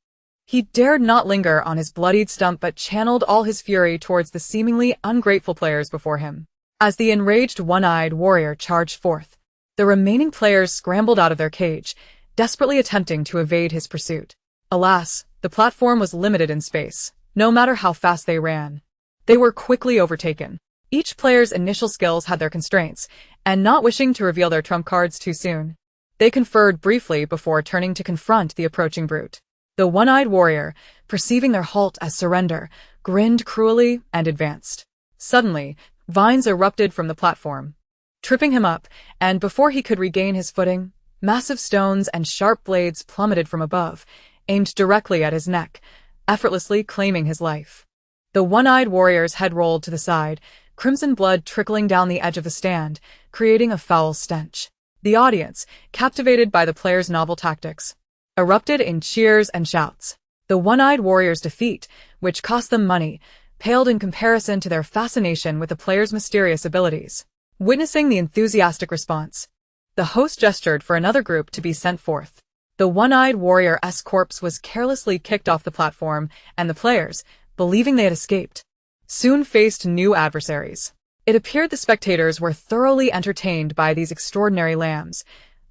He dared not linger on his bloodied stump but channeled all his fury towards the seemingly ungrateful players before him. As the enraged one-eyed warrior charged forth, the remaining players scrambled out of their cage, desperately attempting to evade his pursuit. Alas, the platform was limited in space. No matter how fast they ran, they were quickly overtaken. Each player's initial skills had their constraints, and not wishing to reveal their trump cards too soon, they conferred briefly before turning to confront the approaching brute. The one-eyed warrior, perceiving their halt as surrender, grinned cruelly and advanced. Suddenly, vines erupted from the platform, tripping him up, and before he could regain his footing, massive stones and sharp blades plummeted from above, aimed directly at his neck, effortlessly claiming his life. The one-eyed warrior's head rolled to the side, crimson blood trickling down the edge of the stand, creating a foul stench. The audience, captivated by the player's novel tactics, erupted in cheers and shouts. The one-eyed warrior's defeat, which cost them money, paled in comparison to their fascination with the player's mysterious abilities. Witnessing the enthusiastic response, the host gestured for another group to be sent forth. The one-eyed warrior's corpse was carelessly kicked off the platform, and the players, believing they had escaped, soon faced new adversaries. It appeared the spectators were thoroughly entertained by these extraordinary lambs.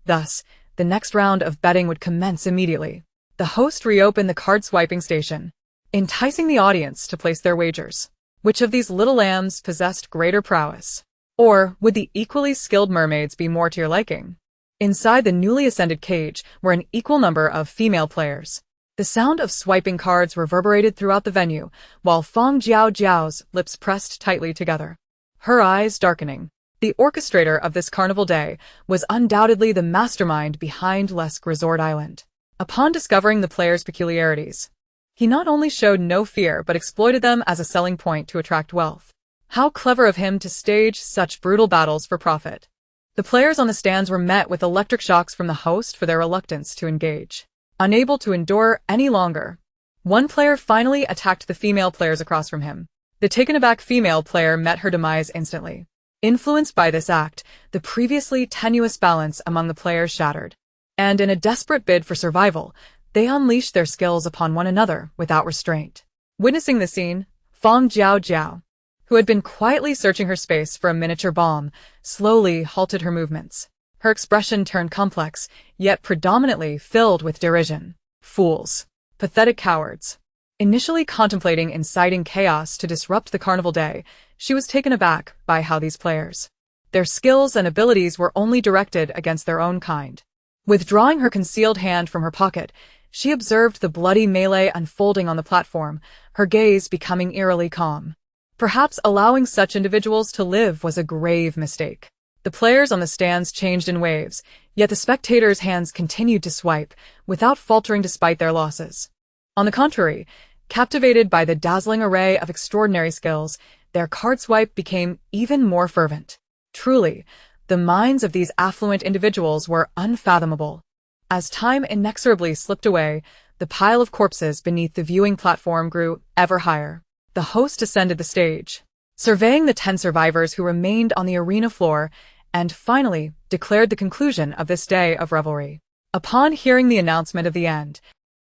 Thus, the next round of betting would commence immediately. The host reopened the card-swiping station, enticing the audience to place their wagers. Which of these little lambs possessed greater prowess? Or would the equally skilled mermaids be more to your liking? Inside the newly ascended cage were an equal number of female players. The sound of swiping cards reverberated throughout the venue, while Fang Jiaojiao's lips pressed tightly together, her eyes darkening. The orchestrator of this carnival day was undoubtedly the mastermind behind Lesk Resort Island. Upon discovering the players' peculiarities, he not only showed no fear but exploited them as a selling point to attract wealth. How clever of him to stage such brutal battles for profit. The players on the stands were met with electric shocks from the host for their reluctance to engage. Unable to endure any longer, one player finally attacked the female players across from him. The taken-aback female player met her demise instantly. Influenced by this act, the previously tenuous balance among the players shattered, and in a desperate bid for survival, They unleashed their skills upon one another without restraint. Witnessing the scene, Fang Jiaojiao, who had been quietly searching her space for a miniature bomb, slowly halted her movements. Her expression turned complex, yet predominantly filled with derision. Fools. Pathetic cowards. Initially contemplating inciting chaos to disrupt the carnival day, she was taken aback by how these players, their skills and abilities were only directed against their own kind. Withdrawing her concealed hand from her pocket, she observed the bloody melee unfolding on the platform, her gaze becoming eerily calm. Perhaps allowing such individuals to live was a grave mistake. The players on the stands changed in waves, yet the spectators' hands continued to swipe, without faltering despite their losses. On the contrary, captivated by the dazzling array of extraordinary skills, their card swipe became even more fervent. Truly, the minds of these affluent individuals were unfathomable. As time inexorably slipped away, the pile of corpses beneath the viewing platform grew ever higher. The host ascended the stage, surveying the 10 survivors who remained on the arena floor, and finally declared the conclusion of this day of revelry. Upon hearing the announcement of the end,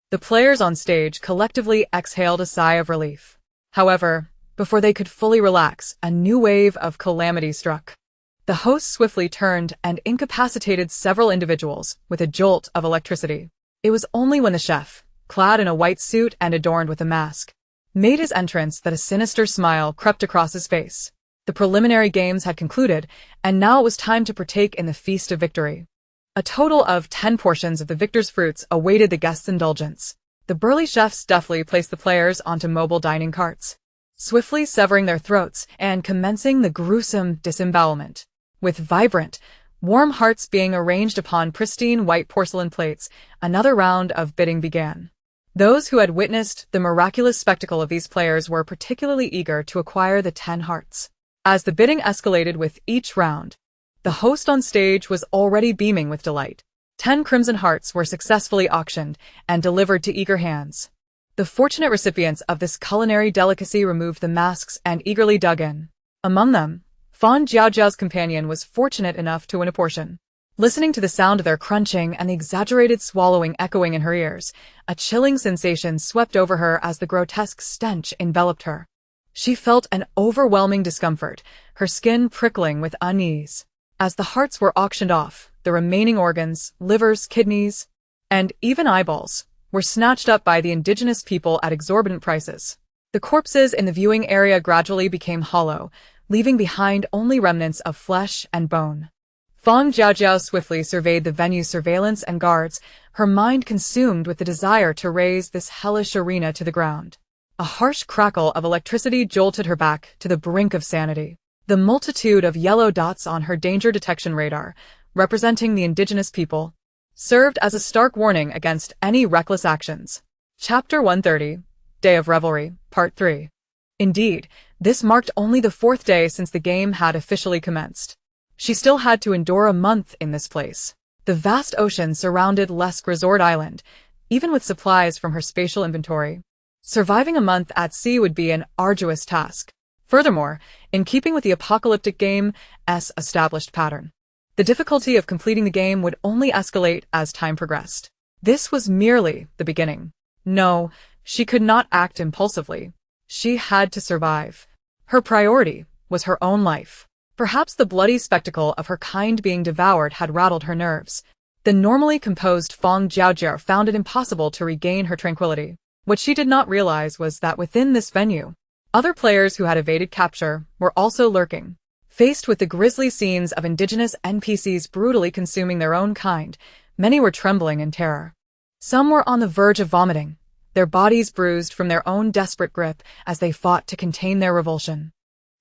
the players on stage collectively exhaled a sigh of relief. However, before they could fully relax, a new wave of calamity struck. The host swiftly turned and incapacitated several individuals with a jolt of electricity. It was only when the chef, clad in a white suit and adorned with a mask, made his entrance that a sinister smile crept across his face. The preliminary games had concluded, and now it was time to partake in the feast of victory. A total of 10 portions of the victor's fruits awaited the guests' indulgence. The burly chefs deftly placed the players onto mobile dining carts, swiftly severing their throats and commencing the gruesome disembowelment. With vibrant, warm hearts being arranged upon pristine white porcelain plates, another round of bidding began. Those who had witnessed the miraculous spectacle of these players were particularly eager to acquire the 10 hearts. As the bidding escalated with each round, the host on stage was already beaming with delight. 10 crimson hearts were successfully auctioned and delivered to eager hands. The fortunate recipients of this culinary delicacy removed the masks and eagerly dug in. Among them, Fang Jiaojiao's companion was fortunate enough to win a portion. Listening to the sound of their crunching and the exaggerated swallowing echoing in her ears, a chilling sensation swept over her as the grotesque stench enveloped her. She felt an overwhelming discomfort, her skin prickling with unease. As the hearts were auctioned off, the remaining organs, livers, kidneys, and even eyeballs, were snatched up by the indigenous people at exorbitant prices. The corpses in the viewing area gradually became hollow, leaving behind only remnants of flesh and bone. Fang Jiaojiao swiftly surveyed the venue's surveillance and guards, her mind consumed with the desire to raze this hellish arena to the ground. A harsh crackle of electricity jolted her back to the brink of sanity. The multitude of yellow dots on her danger detection radar, representing the indigenous people, served as a stark warning against any reckless actions. Chapter 130, Day of Revelry, Part 3. Indeed, this marked only the 4th day since the game had officially commenced. She still had to endure a month in this place. The vast ocean surrounded Lesk Resort Island, even with supplies from her spatial inventory. Surviving a month at sea would be an arduous task. Furthermore, in keeping with the apocalyptic game's established pattern, the difficulty of completing the game would only escalate as time progressed. This was merely the beginning. No, she could not act impulsively. She had to survive. Her priority was her own life. Perhaps the bloody spectacle of her kind being devoured had rattled her nerves. The normally composed Fang Jiaojiao found it impossible to regain her tranquility. What she did not realize was that within this venue, other players who had evaded capture were also lurking. Faced with the grisly scenes of indigenous NPCs brutally consuming their own kind, many were trembling in terror. Some were on the verge of vomiting, their bodies bruised from their own desperate grip as they fought to contain their revulsion.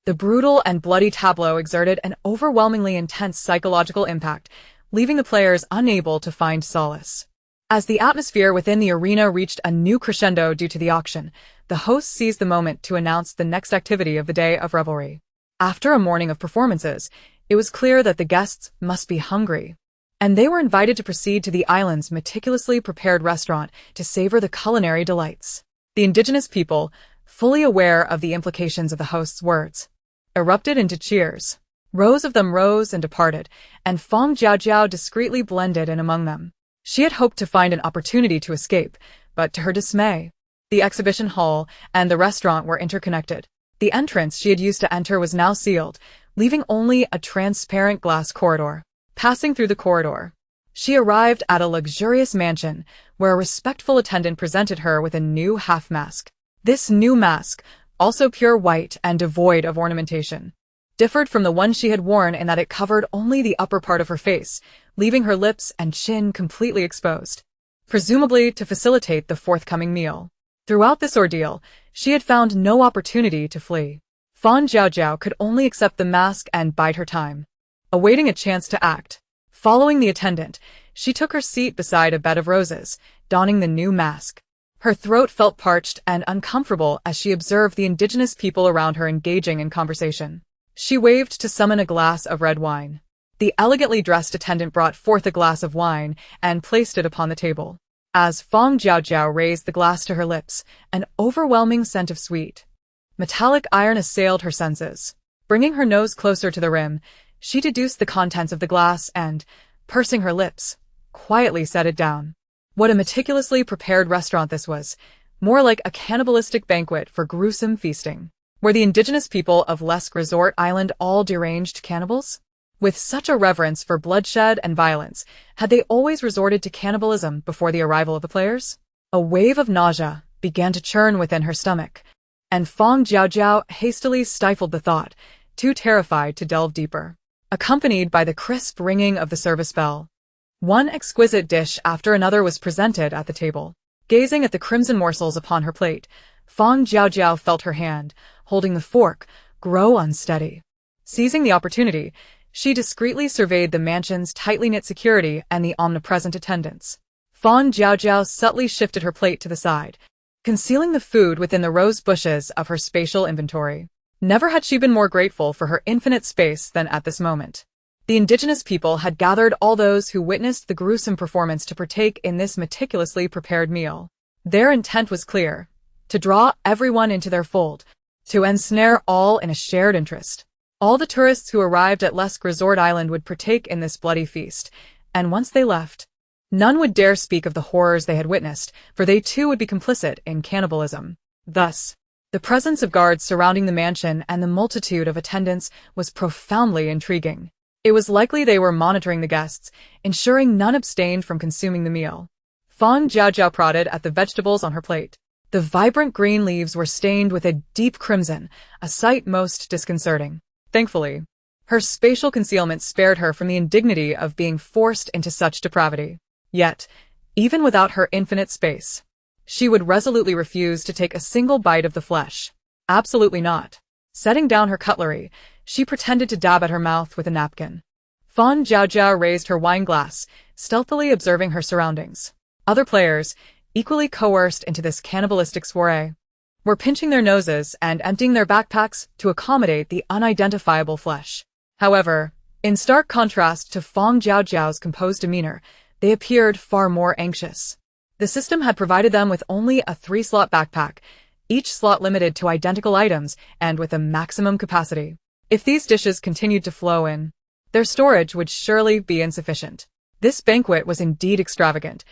The brutal and bloody tableau exerted an overwhelmingly intense psychological impact, leaving the players unable to find solace. As the atmosphere within the arena reached a new crescendo due to the auction, the host seized the moment to announce the next activity of the Day of Revelry. After a morning of performances, it was clear that the guests must be hungry, and they were invited to proceed to the island's meticulously prepared restaurant to savor the culinary delights. The indigenous people, fully aware of the implications of the host's words, erupted into cheers. Rows of them rose and departed, and Fang Jiaojiao discreetly blended in among them. She had hoped to find an opportunity to escape, but to her dismay, the exhibition hall and the restaurant were interconnected. The entrance she had used to enter was now sealed, leaving only a transparent glass corridor. Passing through the corridor, she arrived at a luxurious mansion where a respectful attendant presented her with a new half-mask. This new mask, also pure white and devoid of ornamentation, differed from the one she had worn in that it covered only the upper part of her face, leaving her lips and chin completely exposed, presumably to facilitate the forthcoming meal. Throughout this ordeal, she had found no opportunity to flee. Fang Jiaojiao could only accept the mask and bide her time, awaiting a chance to act. Following the attendant, she took her seat beside a bed of roses, donning the new mask. Her throat felt parched and uncomfortable as she observed the indigenous people around her engaging in conversation. She waved to summon a glass of red wine. The elegantly dressed attendant brought forth a glass of wine and placed it upon the table. As Fang Jiaojiao raised the glass to her lips, an overwhelming scent of sweet, metallic iron assailed her senses. Bringing her nose closer to the rim, she deduced the contents of the glass and, pursing her lips, quietly set it down. What a meticulously prepared restaurant this was, more like a cannibalistic banquet for gruesome feasting. Were the indigenous people of Lesk Resort Island all deranged cannibals? With such a reverence for bloodshed and violence, had they always resorted to cannibalism before the arrival of the players? A wave of nausea began to churn within her stomach, and Fang Jiaojiao hastily stifled the thought, too terrified to delve deeper. Accompanied by the crisp ringing of the service bell, one exquisite dish after another was presented at the table. Gazing at the crimson morsels upon her plate, Fang Jiaojiao felt her hand, holding the fork, grow unsteady. Seizing the opportunity, she discreetly surveyed the mansion's tightly knit security and the omnipresent attendants. Fang Jiaojiao subtly shifted her plate to the side, concealing the food within the rose bushes of her spatial inventory. Never had she been more grateful for her infinite space than at this moment. The indigenous people had gathered all those who witnessed the gruesome performance to partake in this meticulously prepared meal. Their intent was clear: to draw everyone into their fold, to ensnare all in a shared interest. All the tourists who arrived at Lesk Resort Island would partake in this bloody feast, and once they left, none would dare speak of the horrors they had witnessed, for they too would be complicit in cannibalism. Thus, the presence of guards surrounding the mansion and the multitude of attendants was profoundly intriguing. It was likely they were monitoring the guests, ensuring none abstained from consuming the meal. Fang Jiaojiao prodded at the vegetables on her plate. The vibrant green leaves were stained with a deep crimson, a sight most disconcerting. Thankfully, her spatial concealment spared her from the indignity of being forced into such depravity. Yet, even without her infinite space, she would resolutely refuse to take a single bite of the flesh. Absolutely not. Setting down her cutlery, she pretended to dab at her mouth with a napkin. Fang Jiaojiao raised her wine glass, stealthily observing her surroundings. Other players, equally coerced into this cannibalistic soiree, were pinching their noses and emptying their backpacks to accommodate the unidentifiable flesh. However, in stark contrast to Fang Jiaojiao's composed demeanor, they appeared far more anxious. The system had provided them with only a 3-slot backpack, each slot limited to identical items and with a maximum capacity. If these dishes continued to flow in, their storage would surely be insufficient. This banquet was indeed extravagant.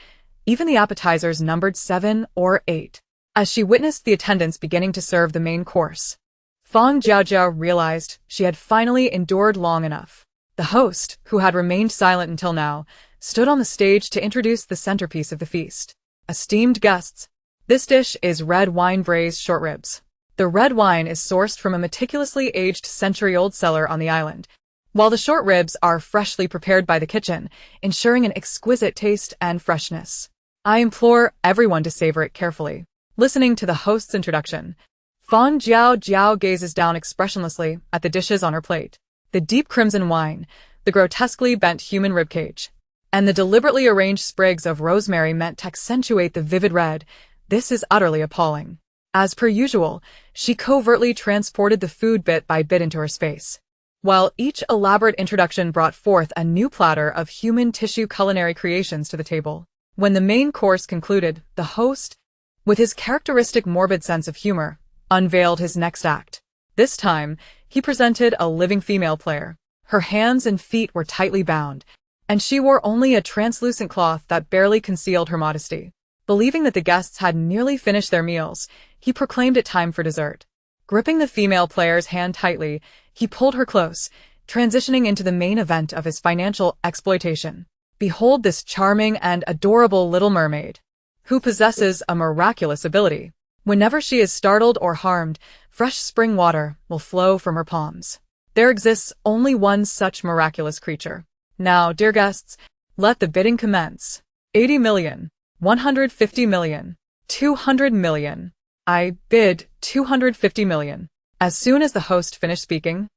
Even the appetizers numbered 7 or 8. As she witnessed the attendants beginning to serve the main course, Fang Jiaojiao realized she had finally endured long enough. The host, who had remained silent until now, stood on the stage to introduce the centerpiece of the feast. Esteemed guests, this dish is red wine braised short ribs. The red wine is sourced from a meticulously aged century-old cellar on the island, while the short ribs are freshly prepared by the kitchen, ensuring an exquisite taste and freshness. I implore everyone to savor it carefully. Listening to the host's introduction, Fang Jiaojiao gazes down expressionlessly at the dishes on her plate. The deep crimson wine, the grotesquely bent human ribcage, and the deliberately arranged sprigs of rosemary meant to accentuate the vivid red. This is utterly appalling. As per usual, she covertly transported the food bit by bit into her space, while each elaborate introduction brought forth a new platter of human tissue culinary creations to the table. When the main course concluded, the host, with his characteristic morbid sense of humor, unveiled his next act. This time, he presented a living female player. Her hands and feet were tightly bound, and she wore only a translucent cloth that barely concealed her modesty. Believing that the guests had nearly finished their meals, he proclaimed it time for dessert. Gripping the female player's hand tightly, he pulled her close, transitioning into the main event of his financial exploitation. Behold this charming and adorable little mermaid, who possesses a miraculous ability. Whenever she is startled or harmed, fresh spring water will flow from her palms. There exists only one such miraculous creature. Now, dear guests, let the bidding commence. 80 million, 150 million, 200 million. I bid 250 million. As soon as the host finished speaking,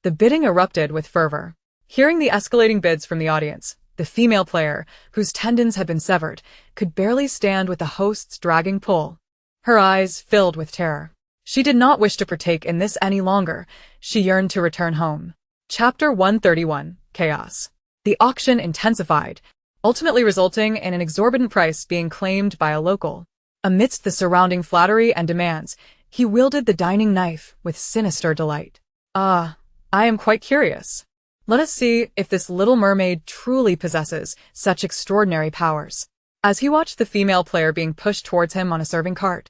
the bidding erupted with fervor. Hearing the escalating bids from the audience, the female player, whose tendons had been severed, could barely stand with the host's dragging pull. Her eyes filled with terror. She did not wish to partake in this any longer. She yearned to return home. Chapter 131, Chaos. The auction intensified, ultimately resulting in an exorbitant price being claimed by a local. Amidst the surrounding flattery and demands, he wielded the dining knife with sinister delight. I am quite curious. Let us see if this little mermaid truly possesses such extraordinary powers. As he watched the female player being pushed towards him on a serving cart,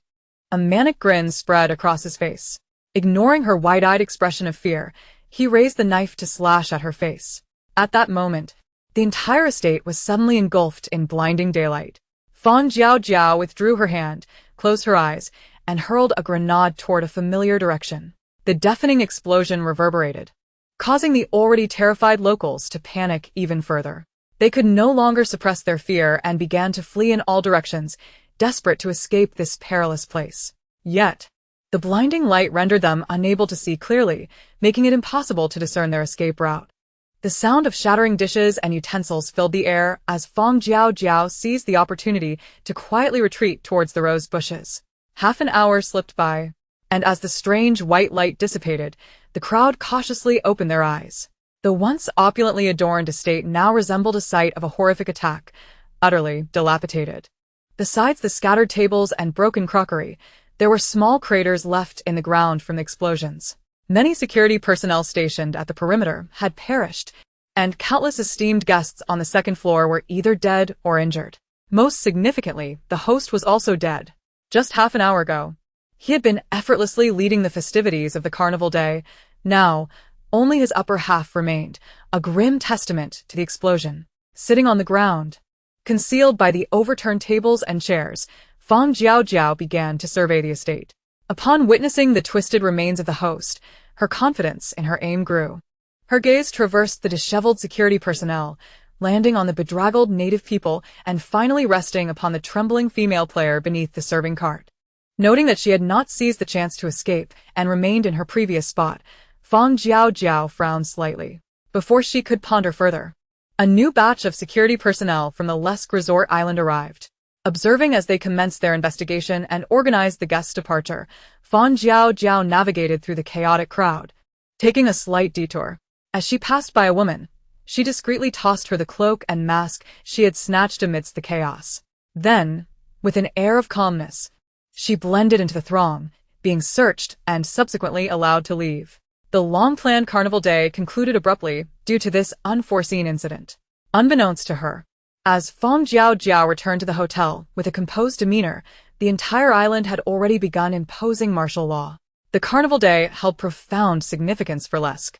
a manic grin spread across his face. Ignoring her wide-eyed expression of fear, he raised the knife to slash at her face. At that moment, the entire estate was suddenly engulfed in blinding daylight. Fang Jiaojiao withdrew her hand, closed her eyes, and hurled a grenade toward a familiar direction. The deafening explosion reverberated, causing the already terrified locals to panic even further. They could no longer suppress their fear and began to flee in all directions, desperate to escape this perilous place. Yet, the blinding light rendered them unable to see clearly, making it impossible to discern their escape route. The sound of shattering dishes and utensils filled the air as Fang Jiaojiao seized the opportunity to quietly retreat towards the rose bushes. Half an hour slipped by, and as the strange white light dissipated, the crowd cautiously opened their eyes. The once opulently adorned estate now resembled a site of a horrific attack, utterly dilapidated. Besides the scattered tables and broken crockery, there were small craters left in the ground from the explosions. Many security personnel stationed at the perimeter had perished, and countless esteemed guests on the second floor were either dead or injured. Most significantly, the host was also dead. Just half an hour ago, he had been effortlessly leading the festivities of the carnival day. Now, only his upper half remained, a grim testament to the explosion. Sitting on the ground, concealed by the overturned tables and chairs, Fang Jiaojiao began to survey the estate. Upon witnessing the twisted remains of the host, her confidence in her aim grew. Her gaze traversed the disheveled security personnel, landing on the bedraggled native people and finally resting upon the trembling female player beneath the serving cart. Noting that she had not seized the chance to escape and remained in her previous spot, Fang Jiaojiao frowned slightly. Before she could ponder further, a new batch of security personnel from the Lesk Resort Island arrived. Observing as they commenced their investigation and organized the guests' departure, Fang Jiaojiao navigated through the chaotic crowd, taking a slight detour. As she passed by a woman, she discreetly tossed her the cloak and mask she had snatched amidst the chaos. Then, with an air of calmness, she blended into the throng, being searched and subsequently allowed to leave. The long-planned carnival day concluded abruptly due to this unforeseen incident. Unbeknownst to her, as Fang Jiaojiao returned to the hotel with a composed demeanor, the entire island had already begun imposing martial law. The carnival day held profound significance for Lesk.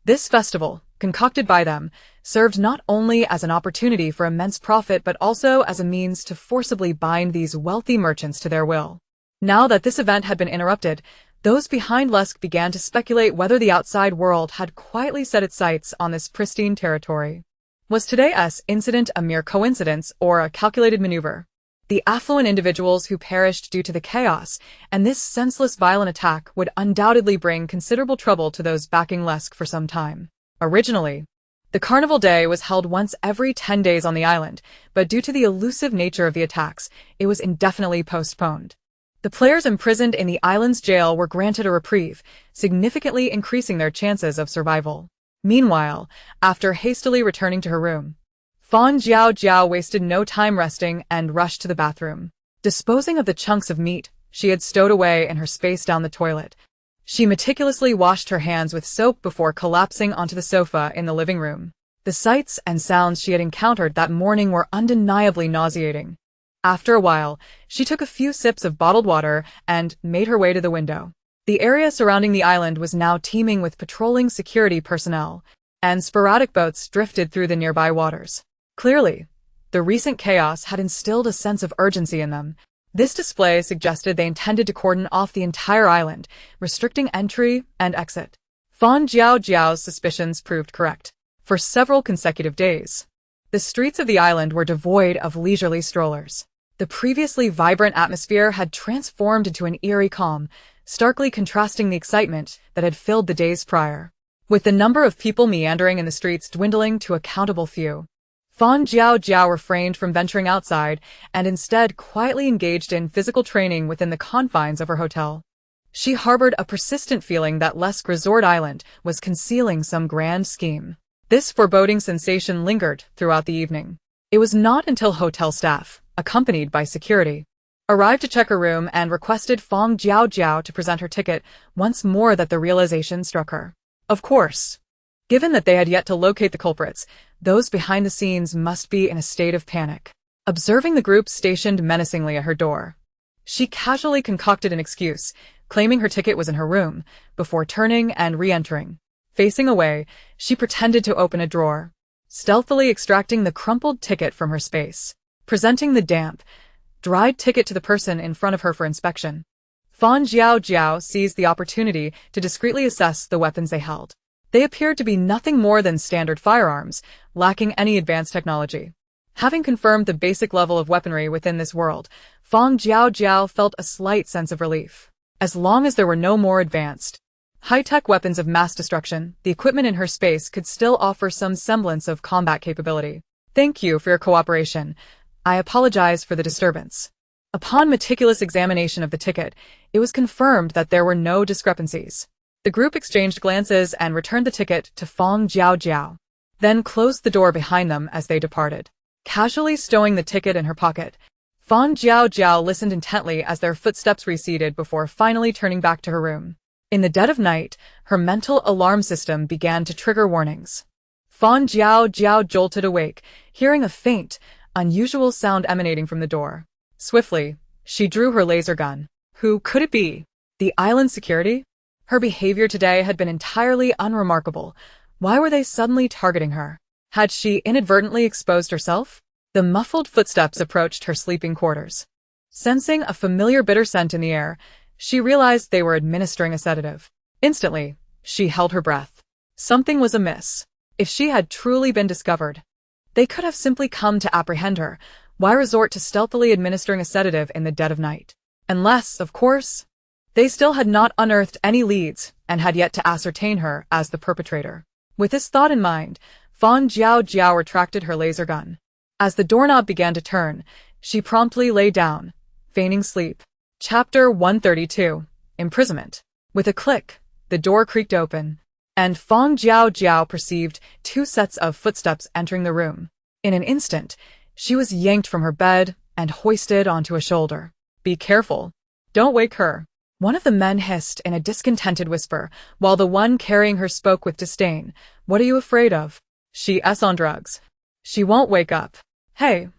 This festival, concocted by them, served not only as an opportunity for immense profit but also as a means to forcibly bind these wealthy merchants to their will. Now that this event had been interrupted, those behind Lesk began to speculate whether the outside world had quietly set its sights on this pristine territory. Was today's incident a mere coincidence or a calculated maneuver? The affluent individuals who perished due to the chaos and this senseless violent attack would undoubtedly bring considerable trouble to those backing Lesk for some time. Originally, the carnival day was held once every 10 days on the island, but due to the elusive nature of the attacks, it was indefinitely postponed. The players imprisoned in the island's jail were granted a reprieve, significantly increasing their chances of survival. Meanwhile, after hastily returning to her room, Fang Jiaojiao wasted no time resting and rushed to the bathroom. Disposing of the chunks of meat she had stowed away in her space down the toilet, she meticulously washed her hands with soap before collapsing onto the sofa in the living room. The sights and sounds she had encountered that morning were undeniably nauseating. After a while, she took a few sips of bottled water and made her way to the window. The area surrounding the island was now teeming with patrolling security personnel, and sporadic boats drifted through the nearby waters. Clearly, the recent chaos had instilled a sense of urgency in them. This display suggested they intended to cordon off the entire island, restricting entry and exit. Fang Jiaojiao's suspicions proved correct. For several consecutive days, the streets of the island were devoid of leisurely strollers. The previously vibrant atmosphere had transformed into an eerie calm, starkly contrasting the excitement that had filled the days prior. With the number of people meandering in the streets dwindling to a countable few, Fang Jiaojiao refrained from venturing outside and instead quietly engaged in physical training within the confines of her hotel. She harbored a persistent feeling that Lesk Resort Island was concealing some grand scheme. This foreboding sensation lingered throughout the evening. It was not until hotel staff, accompanied by security, arrived to check her room and requested Fang Jiaojiao to present her ticket once more that the realization struck her. Of course, given that they had yet to locate the culprits, those behind the scenes must be in a state of panic. Observing the group stationed menacingly at her door, she casually concocted an excuse, claiming her ticket was in her room, before turning and re-entering. Facing away, she pretended to open a drawer, stealthily extracting the crumpled ticket from her space, presenting the damp, dried ticket to the person in front of her for inspection. Fang Jiaojiao seized the opportunity to discreetly assess the weapons they held. They appeared to be nothing more than standard firearms, lacking any advanced technology. Having confirmed the basic level of weaponry within this world, Fang Jiaojiao felt a slight sense of relief. As long as there were no more advanced, high-tech weapons of mass destruction, the equipment in her space could still offer some semblance of combat capability. Thank you for your cooperation. I apologize for the disturbance. Upon meticulous examination of the ticket, it was confirmed that there were no discrepancies. The group exchanged glances and returned the ticket to Fang Jiaojiao, then closed the door behind them as they departed. Casually stowing the ticket in her pocket, Fang Jiaojiao listened intently as their footsteps receded before finally turning back to her room. In the dead of night, her mental alarm system began to trigger warnings. Fang Jiaojiao jolted awake, hearing a faint, unusual sound emanating from the door. Swiftly, she drew her laser gun. Who could it be? The island security? Her behavior today had been entirely unremarkable. Why were they suddenly targeting her? Had she inadvertently exposed herself? The muffled footsteps approached her sleeping quarters. Sensing a familiar bitter scent in the air, she realized they were administering a sedative. Instantly, she held her breath. Something was amiss. If she had truly been discovered, they could have simply come to apprehend her. Why resort to stealthily administering a sedative in the dead of night? Unless, of course, they still had not unearthed any leads and had yet to ascertain her as the perpetrator. With this thought in mind, Fang Jiaojiao retracted her laser gun. As the doorknob began to turn, she promptly lay down, feigning sleep. Chapter 132. Imprisonment. With a click, the door creaked open, and Fang Jiaojiao perceived two sets of footsteps entering the room. In an instant, she was yanked from her bed and hoisted onto a shoulder. Be careful. Don't wake her. One of the men hissed in a discontented whisper, while the one carrying her spoke with disdain. What are you afraid of? She's on drugs. She won't wake up. Hey,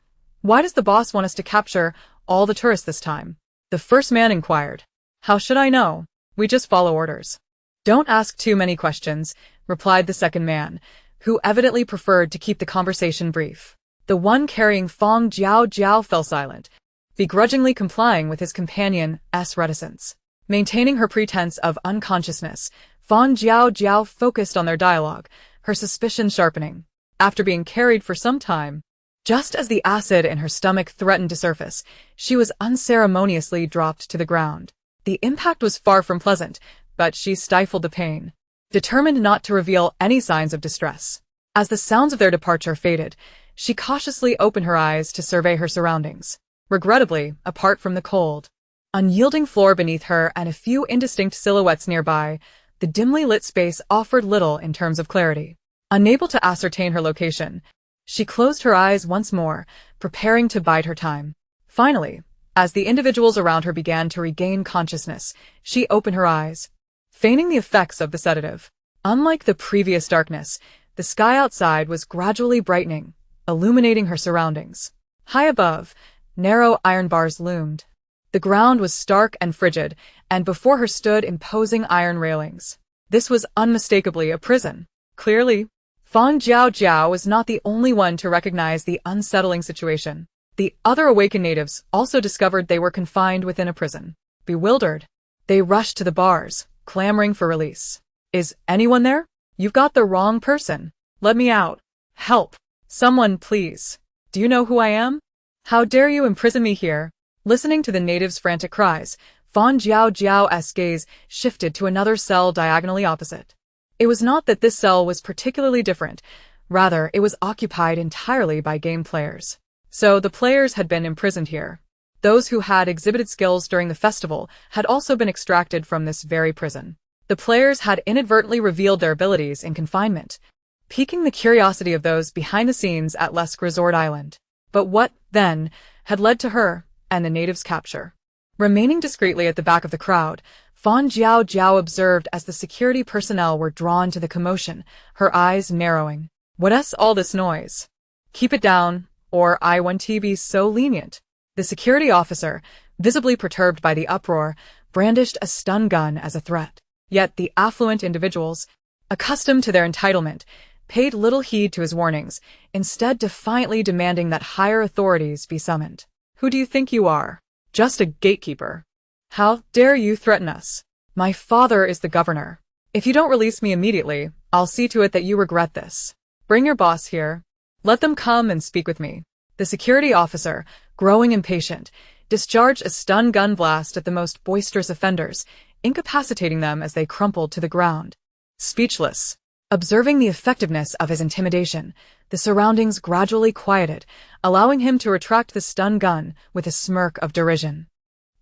why does the boss want us to capture all the tourists this time? The first man inquired. How should I know? We just follow orders. Don't ask too many questions, replied the second man, who evidently preferred to keep the conversation brief. The one carrying Fang Jiaojiao fell silent, begrudgingly complying with his companion's reticence. Maintaining her pretense of unconsciousness, Fang Jiaojiao focused on their dialogue, her suspicion sharpening. After being carried for some time, just as the acid in her stomach threatened to surface, she was unceremoniously dropped to the ground. The impact was far from pleasant, but she stifled the pain, determined not to reveal any signs of distress. As the sounds of their departure faded, she cautiously opened her eyes to survey her surroundings. Regrettably, apart from the cold, unyielding floor beneath her and a few indistinct silhouettes nearby, the dimly lit space offered little in terms of clarity. Unable to ascertain her location, she closed her eyes once more, preparing to bide her time. Finally, as the individuals around her began to regain consciousness, she opened her eyes, feigning the effects of the sedative. Unlike the previous darkness, The sky outside was gradually brightening, illuminating her surroundings. High above, narrow iron bars loomed. The ground was stark and frigid, and before her stood imposing iron railings. This was unmistakably a prison. Clearly, Fang Jiaojiao was not the only one to recognize the unsettling situation. The other awakened natives also discovered they were confined within a prison. Bewildered, they rushed to the bars, clamoring for release. Is anyone there? You've got the wrong person. Let me out. Help. Someone, please. Do you know who I am? How dare you imprison me here? Listening to the natives' frantic cries, Fang Jiaojiao's gaze shifted to another cell diagonally opposite. It was not that this cell was particularly different, rather it was occupied entirely by game players. So the players had been imprisoned here. Those who had exhibited skills during the festival had also been extracted from this very prison. The players had inadvertently revealed their abilities in confinement, piquing the curiosity of those behind the scenes at Lesk Resort Island. But what, then, had led to her and the natives' capture? Remaining discreetly at the back of the crowd, Fang Jiaojiao observed as the security personnel were drawn to the commotion, her eyes narrowing. What's all this noise? Keep it down, or I won't be so lenient. The security officer, visibly perturbed by the uproar, brandished a stun gun as a threat. Yet the affluent individuals, accustomed to their entitlement, paid little heed to his warnings, instead defiantly demanding that higher authorities be summoned. Who do you think you are? Just a gatekeeper. How dare you threaten us? My father is the governor. If you don't release me immediately, I'll see to it that you regret this. Bring your boss here. Let them come and speak with me. The security officer, growing impatient, discharged a stun gun blast at the most boisterous offenders, incapacitating them as they crumpled to the ground. Speechless, observing the effectiveness of his intimidation, the surroundings gradually quieted, allowing him to retract the stun gun with a smirk of derision.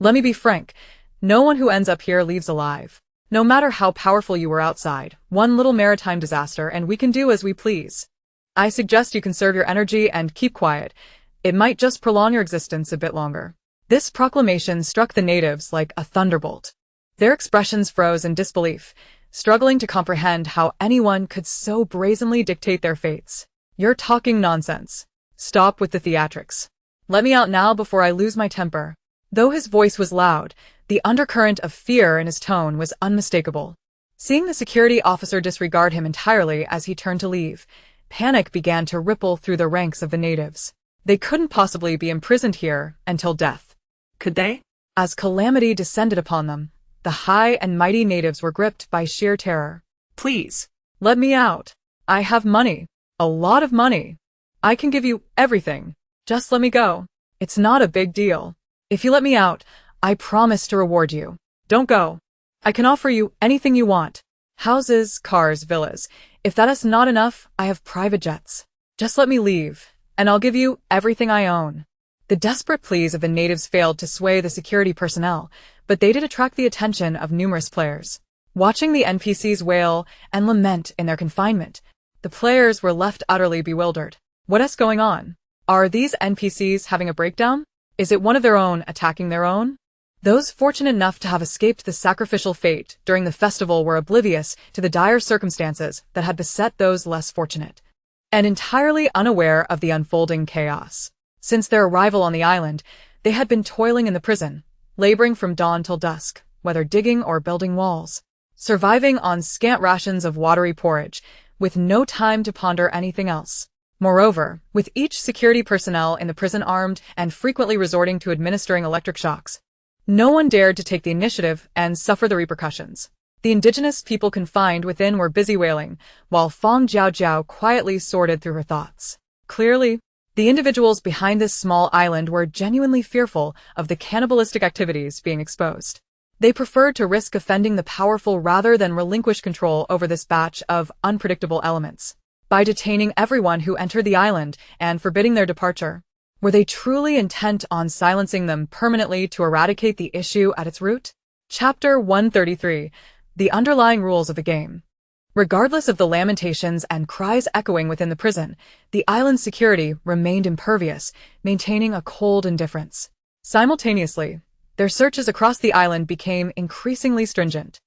Let me be frank, no one who ends up here leaves alive. No matter how powerful you were outside, one little maritime disaster and we can do as we please. I suggest you conserve your energy and keep quiet. It might just prolong your existence a bit longer. This proclamation struck the natives like a thunderbolt. Their expressions froze in disbelief, struggling to comprehend how anyone could so brazenly dictate their fates. You're talking nonsense. Stop with the theatrics. Let me out now before I lose my temper. Though his voice was loud, the undercurrent of fear in his tone was unmistakable. Seeing the security officer disregard him entirely as he turned to leave, panic began to ripple through the ranks of the natives. They couldn't possibly be imprisoned here until death. Could they? As calamity descended upon them, the high and mighty natives were gripped by sheer terror. Please, let me out. I have money. A lot of money. I can give you everything. Just let me go. It's not a big deal. If you let me out, I promise to reward you. Don't go. I can offer you anything you want. Houses, cars, villas. If that is not enough, I have private jets. Just let me leave, and I'll give you everything I own. The desperate pleas of the natives failed to sway the security personnel, but they did attract the attention of numerous players. Watching the NPCs wail and lament in their confinement, the players were left utterly bewildered. What is going on? Are these NPCs having a breakdown? Is it one of their own attacking their own? Those fortunate enough to have escaped the sacrificial fate during the festival were oblivious to the dire circumstances that had beset those less fortunate, and entirely unaware of the unfolding chaos. Since their arrival on the island, they had been toiling in the prison, laboring from dawn till dusk, whether digging or building walls, surviving on scant rations of watery porridge, with no time to ponder anything else. Moreover, with each security personnel in the prison armed and frequently resorting to administering electric shocks, no one dared to take the initiative and suffer the repercussions. The indigenous people confined within were busy wailing, while Fang Jiaojiao quietly sorted through her thoughts. Clearly, the individuals behind this small island were genuinely fearful of the cannibalistic activities being exposed. They preferred to risk offending the powerful rather than relinquish control over this batch of unpredictable elements. By detaining everyone who entered the island and forbidding their departure, were they truly intent on silencing them permanently to eradicate the issue at its root? Chapter 133. The Underlying Rules of the Game. Regardless of the lamentations and cries echoing within the prison, the island's security remained impervious, maintaining a cold indifference. Simultaneously, their searches across the island became increasingly stringent.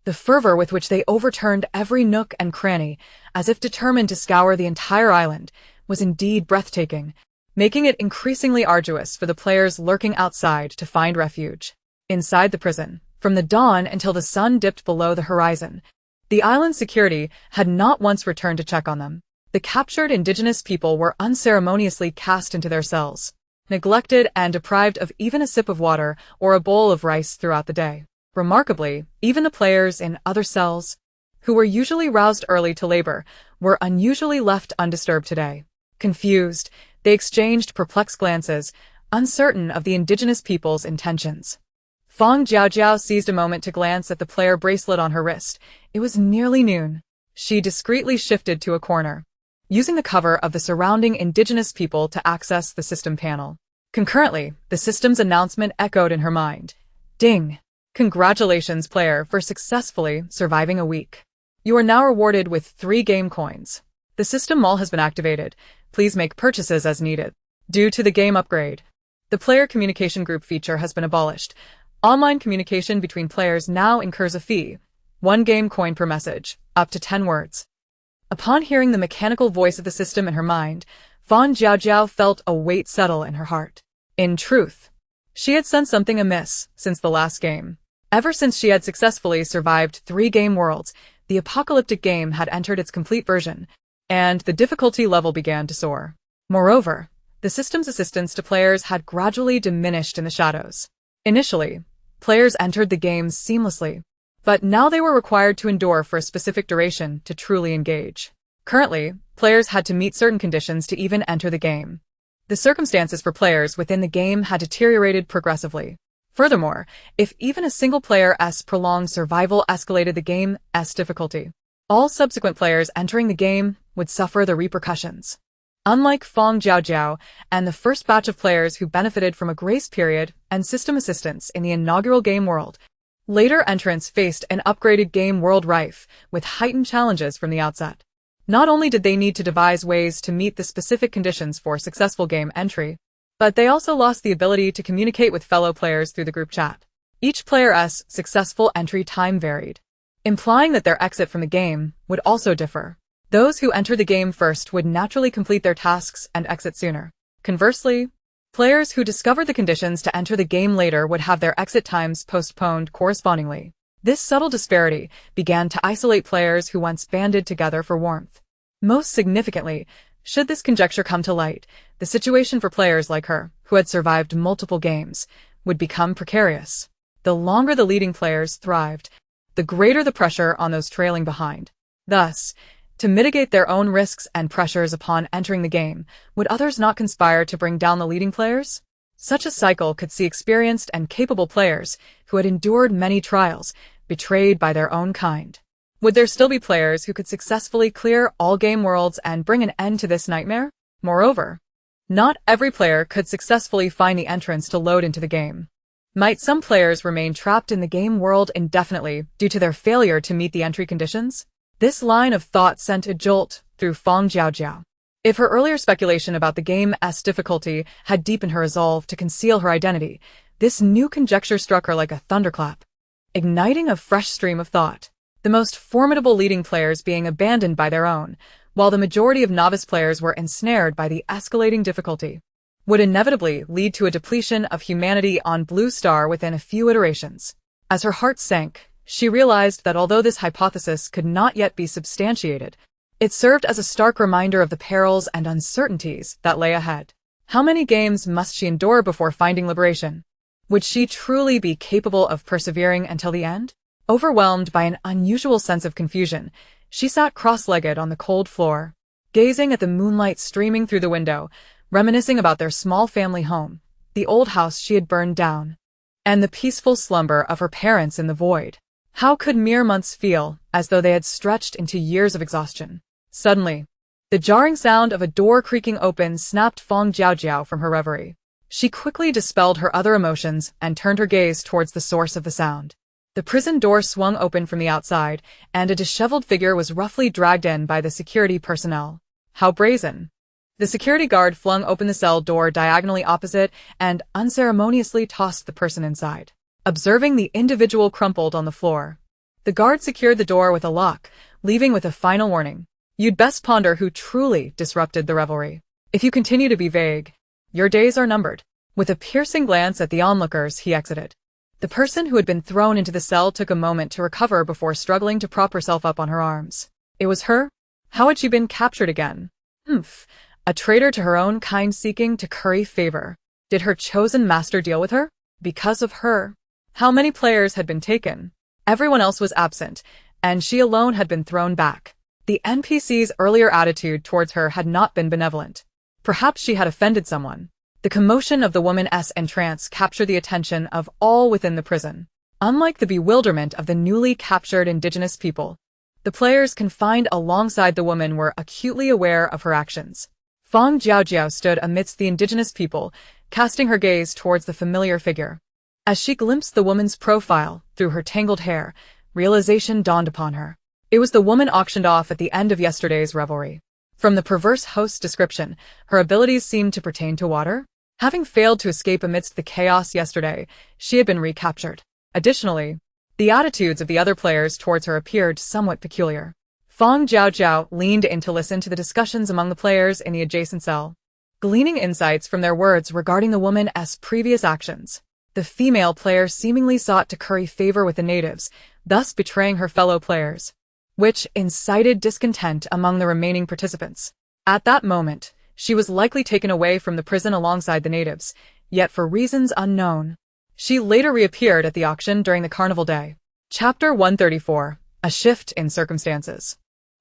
The fervor with which they overturned every nook and cranny, as if determined to scour the entire island, was indeed breathtaking, making it increasingly arduous for the players lurking outside to find refuge. Inside the prison, from the dawn until the sun dipped below the horizon, the island's security had not once returned to check on them. The captured indigenous people were unceremoniously cast into their cells, neglected and deprived of even a sip of water or a bowl of rice throughout the day. Remarkably, even the players in other cells, who were usually roused early to labor, were unusually left undisturbed today. Confused, they exchanged perplexed glances, uncertain of the indigenous people's intentions. Fang Jiaojiao seized a moment to glance at the player bracelet on her wrist. It was nearly noon. She discreetly shifted to a corner, using the cover of the surrounding indigenous people to access the system panel. Concurrently, the system's announcement echoed in her mind. Ding! Congratulations, player, for successfully surviving a week. You are now rewarded with 3 game coins. The system mall has been activated. Please make purchases as needed. Due to the game upgrade, the player communication group feature has been abolished. Online communication between players now incurs a fee, 1 game coin per message, up to 10 words. Upon hearing the mechanical voice of the system in her mind, Fang Jiaojiao felt a weight settle in her heart. In truth, she had sensed something amiss since the last game. Ever since she had successfully survived 3 game worlds, the apocalyptic game had entered its complete version, and the difficulty level began to soar. Moreover, the system's assistance to players had gradually diminished in the shadows. Initially, players entered the game seamlessly, but now they were required to endure for a specific duration to truly engage. Currently, players had to meet certain conditions to even enter the game. The circumstances for players within the game had deteriorated progressively. Furthermore, if even a single player's prolonged survival escalated the game's difficulty, all subsequent players entering the game would suffer the repercussions. Unlike Fang Jiaojiao and the first batch of players who benefited from a grace period and system assistance in the inaugural game world, later entrants faced an upgraded game world rife with heightened challenges from the outset. Not only did they need to devise ways to meet the specific conditions for successful game entry, but they also lost the ability to communicate with fellow players through the group chat. Each player's successful entry time varied, implying that their exit from the game would also differ. Those who entered the game first would naturally complete their tasks and exit sooner. Conversely, players who discovered the conditions to enter the game later would have their exit times postponed correspondingly. This subtle disparity began to isolate players who once banded together for warmth. Most significantly, should this conjecture come to light, the situation for players like her, who had survived multiple games, would become precarious. The longer the leading players thrived, the greater the pressure on those trailing behind. Thus, to mitigate their own risks and pressures upon entering the game, would others not conspire to bring down the leading players? Such a cycle could see experienced and capable players, who had endured many trials, betrayed by their own kind. Would there still be players who could successfully clear all game worlds and bring an end to this nightmare? Moreover, not every player could successfully find the entrance to load into the game. Might some players remain trapped in the game world indefinitely due to their failure to meet the entry conditions? This line of thought sent a jolt through Fang Jiaojiao. If her earlier speculation about the game's difficulty had deepened her resolve to conceal her identity, this new conjecture struck her like a thunderclap, igniting a fresh stream of thought. The most formidable leading players being abandoned by their own, while the majority of novice players were ensnared by the escalating difficulty, would inevitably lead to a depletion of humanity on Blue Star within a few iterations. As her heart sank, she realized that although this hypothesis could not yet be substantiated, it served as a stark reminder of the perils and uncertainties that lay ahead. How many games must she endure before finding liberation? Would she truly be capable of persevering until the end? Overwhelmed by an unusual sense of confusion, she sat cross-legged on the cold floor, gazing at the moonlight streaming through the window, reminiscing about their small family home, the old house she had burned down, and the peaceful slumber of her parents in the void. How could mere months feel as though they had stretched into years of exhaustion? Suddenly, the jarring sound of a door creaking open snapped Fang Jiaojiao from her reverie. She quickly dispelled her other emotions and turned her gaze towards the source of the sound. The prison door swung open from the outside, and a disheveled figure was roughly dragged in by the security personnel. How brazen! The security guard flung open the cell door diagonally opposite and unceremoniously tossed the person inside. Observing the individual crumpled on the floor, The guard secured the door with a lock, leaving with a final warning. You'd best ponder who truly disrupted the revelry. If you continue to be vague, your days are numbered. With a piercing glance at the onlookers, he exited. The person who had been thrown into the cell took a moment to recover before struggling to prop herself up on her arms. It was her? How had she been captured again? A traitor to her own kind seeking to curry favor. Did her chosen master deal with her? Because of her. How many players had been taken? Everyone else was absent, and she alone had been thrown back. The NPC's earlier attitude towards her had not been benevolent. Perhaps she had offended someone. The commotion of the woman's entrance captured the attention of all within the prison. Unlike the bewilderment of the newly captured indigenous people, the players confined alongside the woman were acutely aware of her actions. Fang Jiaojiao stood amidst the indigenous people, casting her gaze towards the familiar figure. As she glimpsed the woman's profile through her tangled hair, realization dawned upon her. It was the woman auctioned off at the end of yesterday's revelry. From the perverse host's description, her abilities seemed to pertain to water. Having failed to escape amidst the chaos yesterday, she had been recaptured. Additionally, the attitudes of the other players towards her appeared somewhat peculiar. Fang Jiaojiao leaned in to listen to the discussions among the players in the adjacent cell, gleaning insights from their words regarding the woman's previous actions. The female player seemingly sought to curry favor with the natives, thus betraying her fellow players, which incited discontent among the remaining participants. At that moment, she was likely taken away from the prison alongside the natives, yet for reasons unknown. She later reappeared at the auction during the carnival day. Chapter 134. A Shift in Circumstances.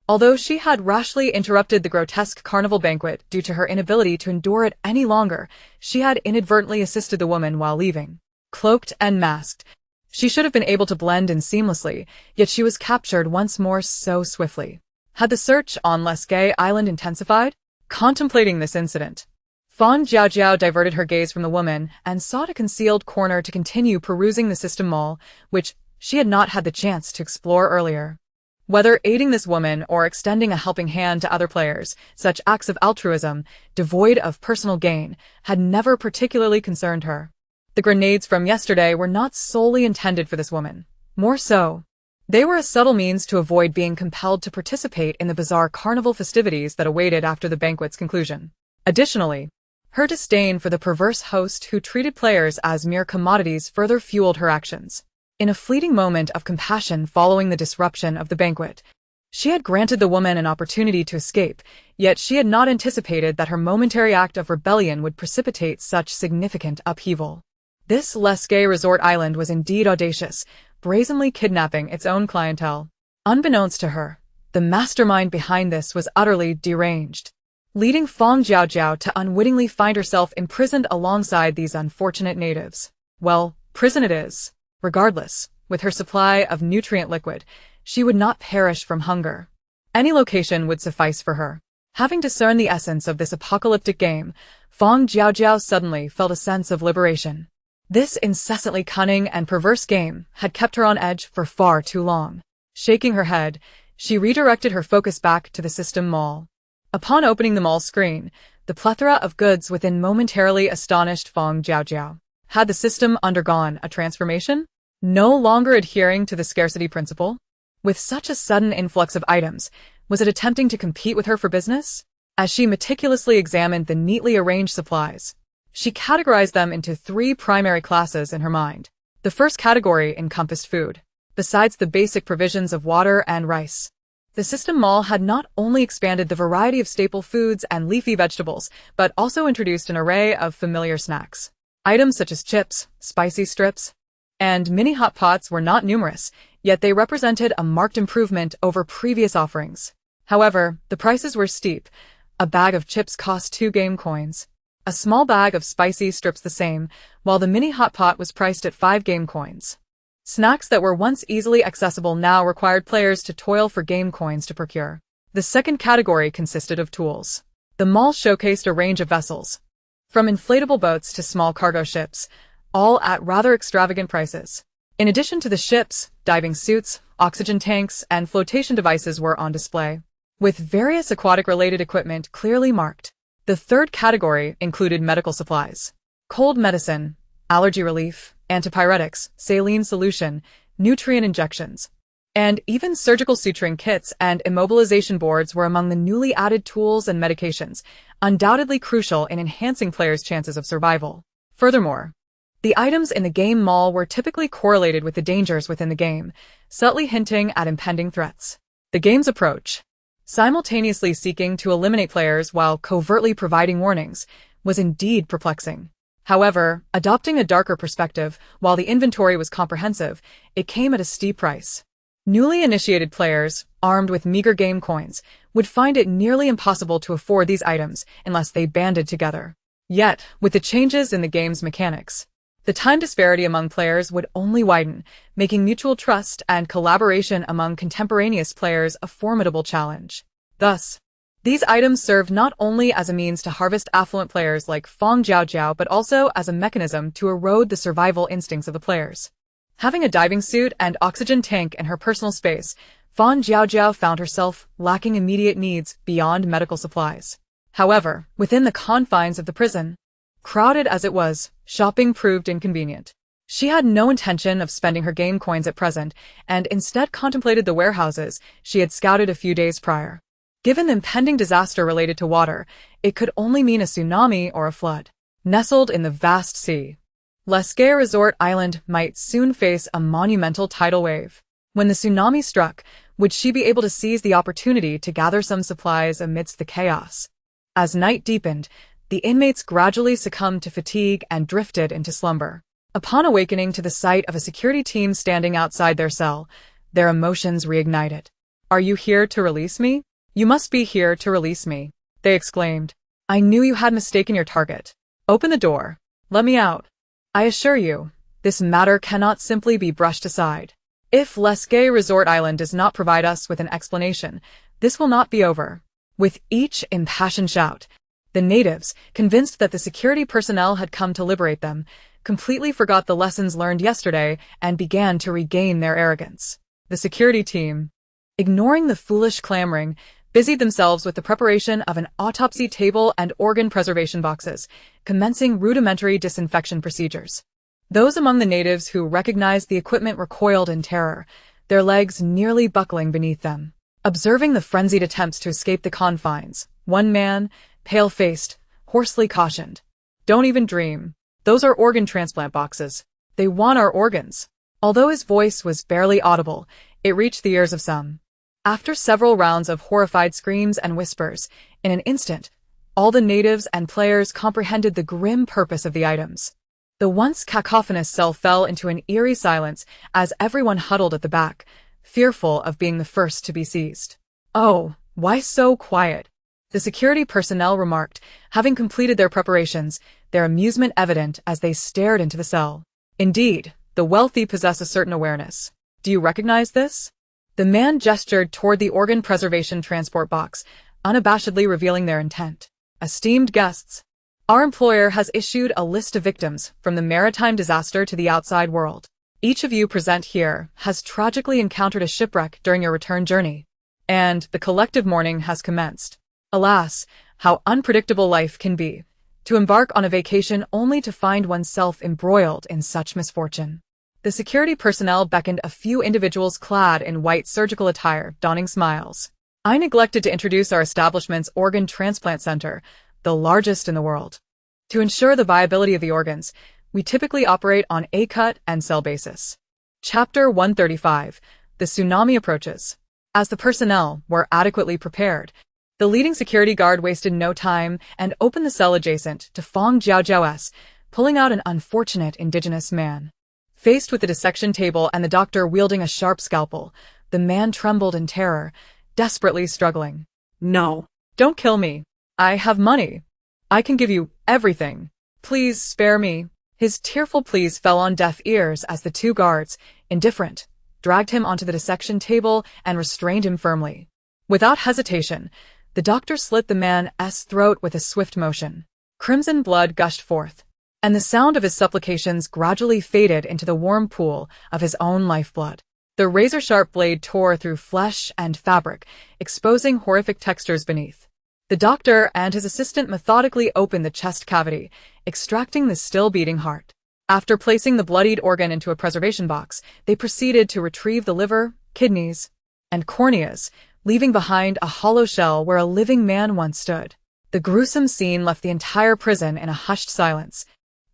Although she had rashly interrupted the grotesque carnival banquet due to her inability to endure it any longer, she had inadvertently assisted the woman while leaving. Cloaked and masked, she should have been able to blend in seamlessly, yet she was captured once more so swiftly. Had the search on Lescae Island intensified? Contemplating this incident, Fang Jiaojiao diverted her gaze from the woman and sought a concealed corner to continue perusing the system mall, which she had not had the chance to explore earlier. Whether aiding this woman or extending a helping hand to other players, such acts of altruism, devoid of personal gain, had never particularly concerned her. The grenades from yesterday were not solely intended for this woman. More so, they were a subtle means to avoid being compelled to participate in the bizarre carnival festivities that awaited after the banquet's conclusion. Additionally, her disdain for the perverse host who treated players as mere commodities further fueled her actions. In a fleeting moment of compassion following the disruption of the banquet, she had granted the woman an opportunity to escape, yet she had not anticipated that her momentary act of rebellion would precipitate such significant upheaval. This Lescae resort island was indeed audacious, brazenly kidnapping its own clientele. Unbeknownst to her, the mastermind behind this was utterly deranged, leading Fang Jiaojiao to unwittingly find herself imprisoned alongside these unfortunate natives. Well, prison it is. Regardless, with her supply of nutrient liquid, she would not perish from hunger. Any location would suffice for her. Having discerned the essence of this apocalyptic game, Fang Jiaojiao suddenly felt a sense of liberation. This incessantly cunning and perverse game had kept her on edge for far too long. Shaking her head, she redirected her focus back to the system mall. Upon opening the mall screen, the plethora of goods within momentarily astonished Fang Jiaojiao. Had the system undergone a transformation? No longer adhering to the scarcity principle? With such a sudden influx of items, was it attempting to compete with her for business? As she meticulously examined the neatly arranged supplies, she categorized them into three primary classes in her mind. The first category encompassed food. Besides the basic provisions of water and rice, the system mall had not only expanded the variety of staple foods and leafy vegetables, but also introduced an array of familiar snacks. Items such as chips, spicy strips, and mini hot pots were not numerous, yet they represented a marked improvement over previous offerings. However, the prices were steep. A bag of chips cost 2 game coins. A small bag of spicy strips the same, while the mini hot pot was priced at 5 game coins. Snacks that were once easily accessible now required players to toil for game coins to procure. The second category consisted of tools. The mall showcased a range of vessels, from inflatable boats to small cargo ships, all at rather extravagant prices. In addition to the ships, diving suits, oxygen tanks, and flotation devices were on display, with various aquatic-related equipment clearly marked. The third category included medical supplies, cold medicine, allergy relief, antipyretics, saline solution, nutrient injections, And even surgical suturing kits and immobilization boards were among the newly added tools and medications, undoubtedly crucial in enhancing players' chances of survival. Furthermore, the items in the game mall were typically correlated with the dangers within the game, subtly hinting at impending threats. The game's approach, simultaneously seeking to eliminate players while covertly providing warnings, was indeed perplexing. However, adopting a darker perspective, while the inventory was comprehensive, it came at a steep price. Newly initiated players, armed with meager game coins, would find it nearly impossible to afford these items unless they banded together. Yet, with the changes in the game's mechanics, the time disparity among players would only widen, making mutual trust and collaboration among contemporaneous players a formidable challenge. Thus, these items served not only as a means to harvest affluent players like Fang Jiaojiao but also as a mechanism to erode the survival instincts of the players. Having a diving suit and oxygen tank in her personal space, Fang Jiaojiao found herself lacking immediate needs beyond medical supplies. However, within the confines of the prison, crowded as it was, shopping proved inconvenient. She had no intention of spending her game coins at present, and instead contemplated the warehouses she had scouted a few days prior. Given the impending disaster related to water, it could only mean a tsunami or a flood. Nestled in the vast sea, Lescae Resort Island might soon face a monumental tidal wave. When the tsunami struck, would she be able to seize the opportunity to gather some supplies amidst the chaos? As night deepened, the inmates gradually succumbed to fatigue and drifted into slumber. Upon awakening to the sight of a security team standing outside their cell, their emotions reignited. "Are you here to release me? You must be here to release me," they exclaimed. "I knew you had mistaken your target. Open the door. Let me out. I assure you, this matter cannot simply be brushed aside. If Lescae Resort Island does not provide us with an explanation, this will not be over." With each impassioned shout, the natives, convinced that the security personnel had come to liberate them, completely forgot the lessons learned yesterday and began to regain their arrogance. The security team, ignoring the foolish clamoring, busied themselves with the preparation of an autopsy table and organ preservation boxes, commencing rudimentary disinfection procedures. Those among the natives who recognized the equipment recoiled in terror, their legs nearly buckling beneath them. Observing the frenzied attempts to escape the confines, one man, pale-faced, hoarsely cautioned, "Don't even dream. Those are organ transplant boxes. They want our organs." Although his voice was barely audible, it reached the ears of some. After several rounds of horrified screams and whispers, in an instant, all the natives and players comprehended the grim purpose of the items. The once cacophonous cell fell into an eerie silence as everyone huddled at the back, fearful of being the first to be seized. "Oh, why so quiet?" the security personnel remarked, having completed their preparations, their amusement evident as they stared into the cell. Indeed, the wealthy possess a certain awareness. "Do you recognize this?" The man gestured toward the organ preservation transport box, unabashedly revealing their intent. "Esteemed guests, our employer has issued a list of victims from the maritime disaster to the outside world. Each of you present here has tragically encountered a shipwreck during your return journey, and the collective mourning has commenced. Alas, how unpredictable life can be, to embark on a vacation only to find oneself embroiled in such misfortune." The security personnel beckoned a few individuals clad in white surgical attire, donning smiles. "I neglected to introduce our establishment's organ transplant center, the largest in the world. To ensure the viability of the organs, we typically operate on a cut and sell basis." Chapter 135. The tsunami approaches. As the personnel were adequately prepared, the leading security guard wasted no time and opened the cell adjacent to Fang Jiaojiao, pulling out an unfortunate indigenous man. Faced with the dissection table and the doctor wielding a sharp scalpel, the man trembled in terror, desperately struggling. No. "Don't kill me. I have money. I can give you everything. Please spare me." His tearful pleas fell on deaf ears as the two guards, indifferent, dragged him onto the dissection table and restrained him firmly. Without hesitation, the doctor slit the man's throat with a swift motion. Crimson blood gushed forth, and the sound of his supplications gradually faded into the warm pool of his own lifeblood. The razor-sharp blade tore through flesh and fabric, exposing horrific textures beneath. The doctor and his assistant methodically opened the chest cavity, extracting the still-beating heart. After placing the bloodied organ into a preservation box, they proceeded to retrieve the liver, kidneys, and corneas, leaving behind a hollow shell where a living man once stood. The gruesome scene left the entire prison in a hushed silence,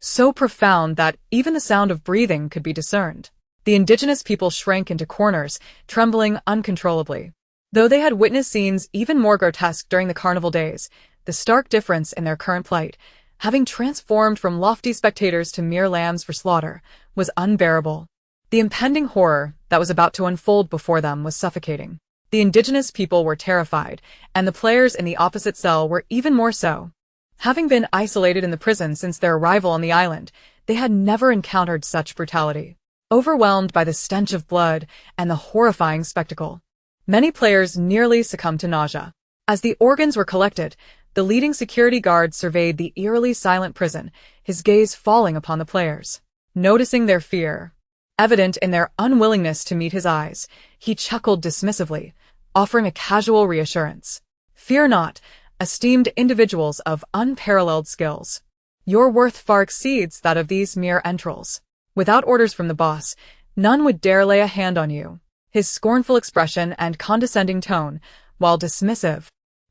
so profound that even the sound of breathing could be discerned. The indigenous people shrank into corners, trembling uncontrollably. Though they had witnessed scenes even more grotesque during the carnival days, the stark difference in their current plight, having transformed from lofty spectators to mere lambs for slaughter, was unbearable. The impending horror that was about to unfold before them was suffocating. The indigenous people were terrified, and the players in the opposite cell were even more so. Having been isolated in the prison since their arrival on the island, they had never encountered such brutality. Overwhelmed by the stench of blood and the horrifying spectacle, many players nearly succumbed to nausea. As the organs were collected, the leading security guard surveyed the eerily silent prison, his gaze falling upon the players. Noticing their fear, evident in their unwillingness to meet his eyes, he chuckled dismissively, offering a casual reassurance. "Fear not, esteemed individuals of unparalleled skills. Your worth far exceeds that of these mere entrails. Without orders from the boss, none would dare lay a hand on you." His scornful expression and condescending tone, while dismissive,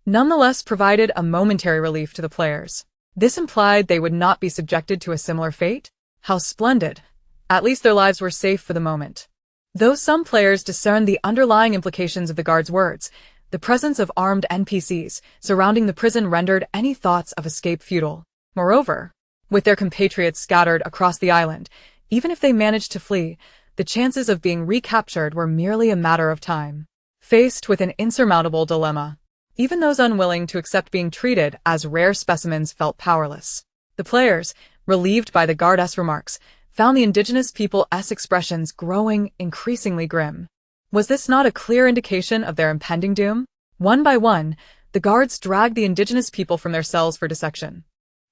nonetheless provided a momentary relief to the players. This implied they would not be subjected to a similar fate? How splendid! At least their lives were safe for the moment. Though some players discerned the underlying implications of the guard's words, the presence of armed NPCs surrounding the prison rendered any thoughts of escape futile. Moreover, with their compatriots scattered across the island, even if they managed to flee, the chances of being recaptured were merely a matter of time. Faced with an insurmountable dilemma, even those unwilling to accept being treated as rare specimens felt powerless. The players, relieved by the guard's remarks, found the indigenous people's expressions growing increasingly grim. Was this not a clear indication of their impending doom? One by one, the guards dragged the indigenous people from their cells for dissection.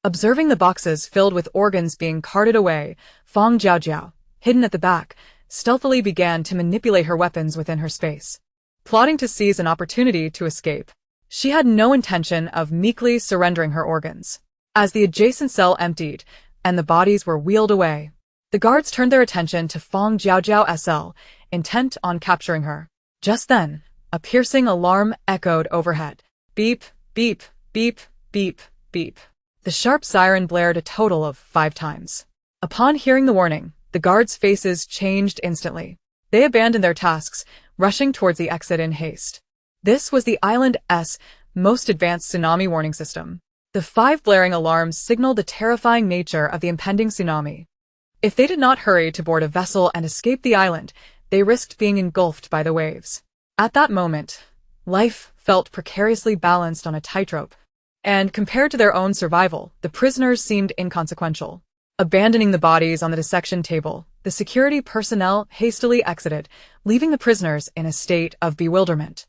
Observing the boxes filled with organs being carted away, Fang Jiaojiao, hidden at the back, stealthily began to manipulate her weapons within her space, plotting to seize an opportunity to escape. She had no intention of meekly surrendering her organs. As the adjacent cell emptied, and the bodies were wheeled away, the guards turned their attention to Fang Jiaojiao's cell, intent on capturing her. Just then, a piercing alarm echoed overhead. Beep, beep, beep, beep, beep. The sharp siren blared a total of 5 times. Upon hearing the warning, the guards' faces changed instantly. They abandoned their tasks, rushing towards the exit in haste. This was the island's most advanced tsunami warning system. The 5 blaring alarms signaled the terrifying nature of the impending tsunami. If they did not hurry to board a vessel and escape the island, they risked being engulfed by the waves. At that moment, life felt precariously balanced on a tightrope, and compared to their own survival, the prisoners seemed inconsequential. Abandoning the bodies on the dissection table, the security personnel hastily exited, leaving the prisoners in a state of bewilderment.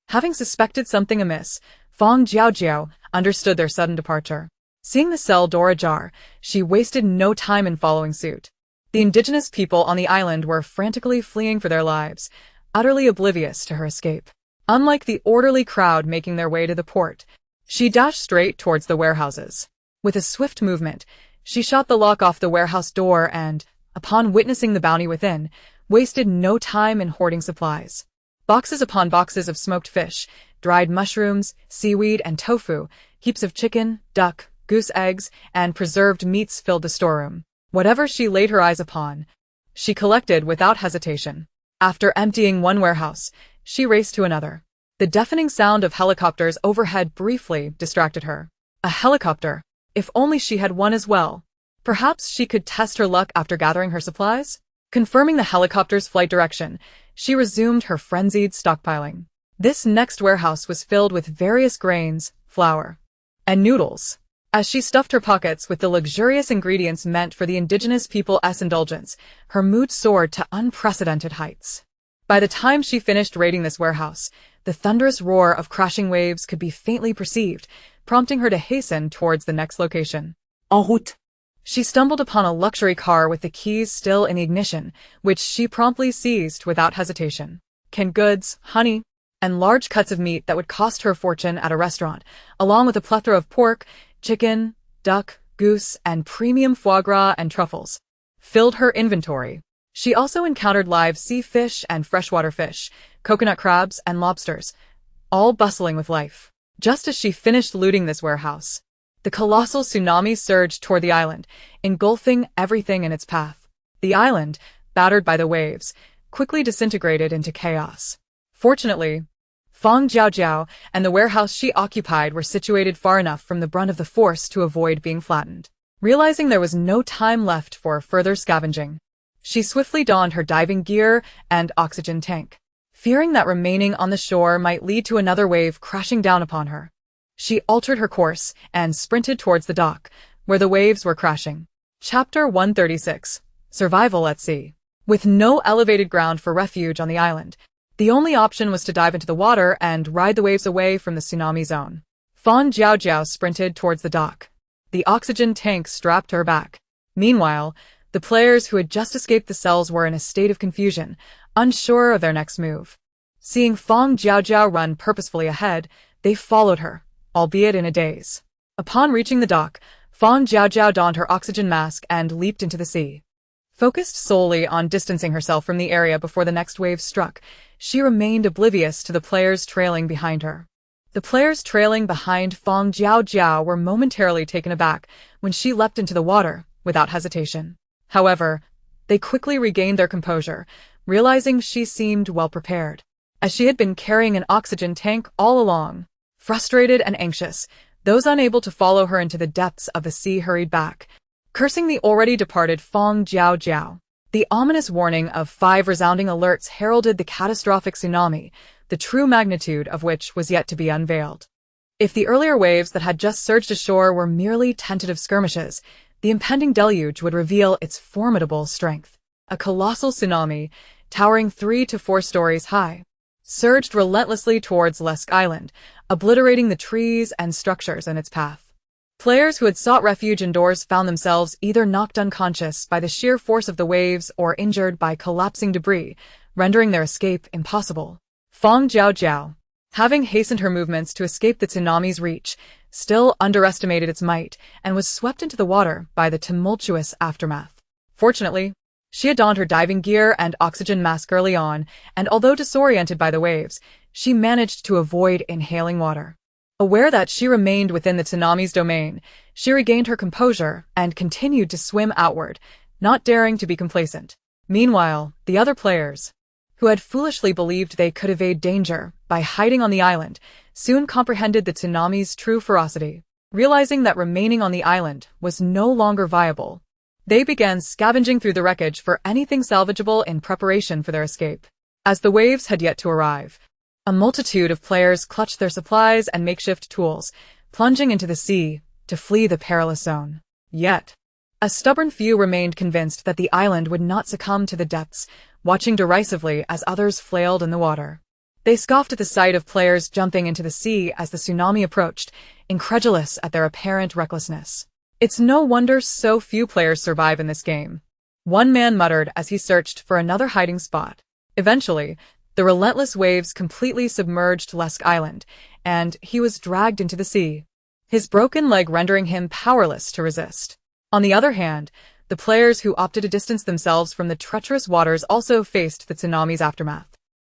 Having suspected something amiss, Fang Jiaojiao understood their sudden departure. Seeing the cell door ajar, she wasted no time in following suit. The indigenous people on the island were frantically fleeing for their lives, utterly oblivious to her escape. Unlike the orderly crowd making their way to the port, she dashed straight towards the warehouses. With a swift movement, she shot the lock off the warehouse door and, upon witnessing the bounty within, wasted no time in hoarding supplies. Boxes upon boxes of smoked fish, dried mushrooms, seaweed, and tofu, heaps of chicken, duck, goose eggs, and preserved meats filled the storeroom. Whatever she laid her eyes upon, she collected without hesitation. After emptying one warehouse, she raced to another. The deafening sound of helicopters overhead briefly distracted her. A helicopter! If only she had one as well. Perhaps she could test her luck after gathering her supplies? Confirming the helicopter's flight direction, she resumed her frenzied stockpiling. This next warehouse was filled with various grains, flour, and noodles. As she stuffed her pockets with the luxurious ingredients meant for the indigenous people's indulgence, her mood soared to unprecedented heights. By the time she finished raiding this warehouse, the thunderous roar of crashing waves could be faintly perceived, prompting her to hasten towards the next location. En route. She stumbled upon a luxury car with the keys still in the ignition, which she promptly seized without hesitation. Canned goods, honey, and large cuts of meat that would cost her a fortune at a restaurant, along with a plethora of pork, chicken, duck, goose, and premium foie gras and truffles, filled her inventory. She also encountered live sea fish and freshwater fish, coconut crabs and lobsters, all bustling with life. Just as she finished looting this warehouse, the colossal tsunami surged toward the island, engulfing everything in its path. The island, battered by the waves, quickly disintegrated into chaos. Fortunately, Fang Jiaojiao and the warehouse she occupied were situated far enough from the brunt of the force to avoid being flattened. Realizing there was no time left for further scavenging, she swiftly donned her diving gear and oxygen tank. Fearing that remaining on the shore might lead to another wave crashing down upon her, she altered her course and sprinted towards the dock, where the waves were crashing. Chapter 136. Survival at Sea. With no elevated ground for refuge on the island, the only option was to dive into the water and ride the waves away from the tsunami zone. Fang Jiaojiao sprinted towards the dock, the oxygen tank strapped to her back. Meanwhile, the players who had just escaped the cells were in a state of confusion, unsure of their next move. Seeing Fang Jiaojiao run purposefully ahead, they followed her, albeit in a daze. Upon reaching the dock, Fang Jiaojiao donned her oxygen mask and leaped into the sea. Focused solely on distancing herself from the area before the next wave struck, she remained oblivious to the players trailing behind her. The players trailing behind Fang Jiaojiao were momentarily taken aback when she leapt into the water, without hesitation. However, they quickly regained their composure, realizing she seemed well prepared, as she had been carrying an oxygen tank all along. Frustrated and anxious, those unable to follow her into the depths of the sea hurried back, cursing the already departed Fang Jiaojiao. The ominous warning of 5 resounding alerts heralded the catastrophic tsunami, the true magnitude of which was yet to be unveiled. If the earlier waves that had just surged ashore were merely tentative skirmishes, the impending deluge would reveal its formidable strength. A colossal tsunami, towering 3 to 4 stories high, surged relentlessly towards Lesk Island, obliterating the trees and structures in its path. Players who had sought refuge indoors found themselves either knocked unconscious by the sheer force of the waves or injured by collapsing debris, rendering their escape impossible. Fang Jiaojiao, having hastened her movements to escape the tsunami's reach, still underestimated its might and was swept into the water by the tumultuous aftermath. Fortunately, she had donned her diving gear and oxygen mask early on, and although disoriented by the waves, she managed to avoid inhaling water. Aware that she remained within the tsunami's domain, she regained her composure and continued to swim outward, not daring to be complacent. Meanwhile, the other players, who had foolishly believed they could evade danger by hiding on the island, soon comprehended the tsunami's true ferocity. Realizing that remaining on the island was no longer viable, they began scavenging through the wreckage for anything salvageable in preparation for their escape. As the waves had yet to arrive, a multitude of players clutched their supplies and makeshift tools, plunging into the sea to flee the perilous zone. Yet, a stubborn few remained convinced that the island would not succumb to the depths, watching derisively as others flailed in the water. They scoffed at the sight of players jumping into the sea as the tsunami approached, incredulous at their apparent recklessness. It's no wonder so few players survive in this game, one man muttered as he searched for another hiding spot. Eventually, the relentless waves completely submerged Lesk Island, and he was dragged into the sea, his broken leg rendering him powerless to resist. On the other hand, the players who opted to distance themselves from the treacherous waters also faced the tsunami's aftermath,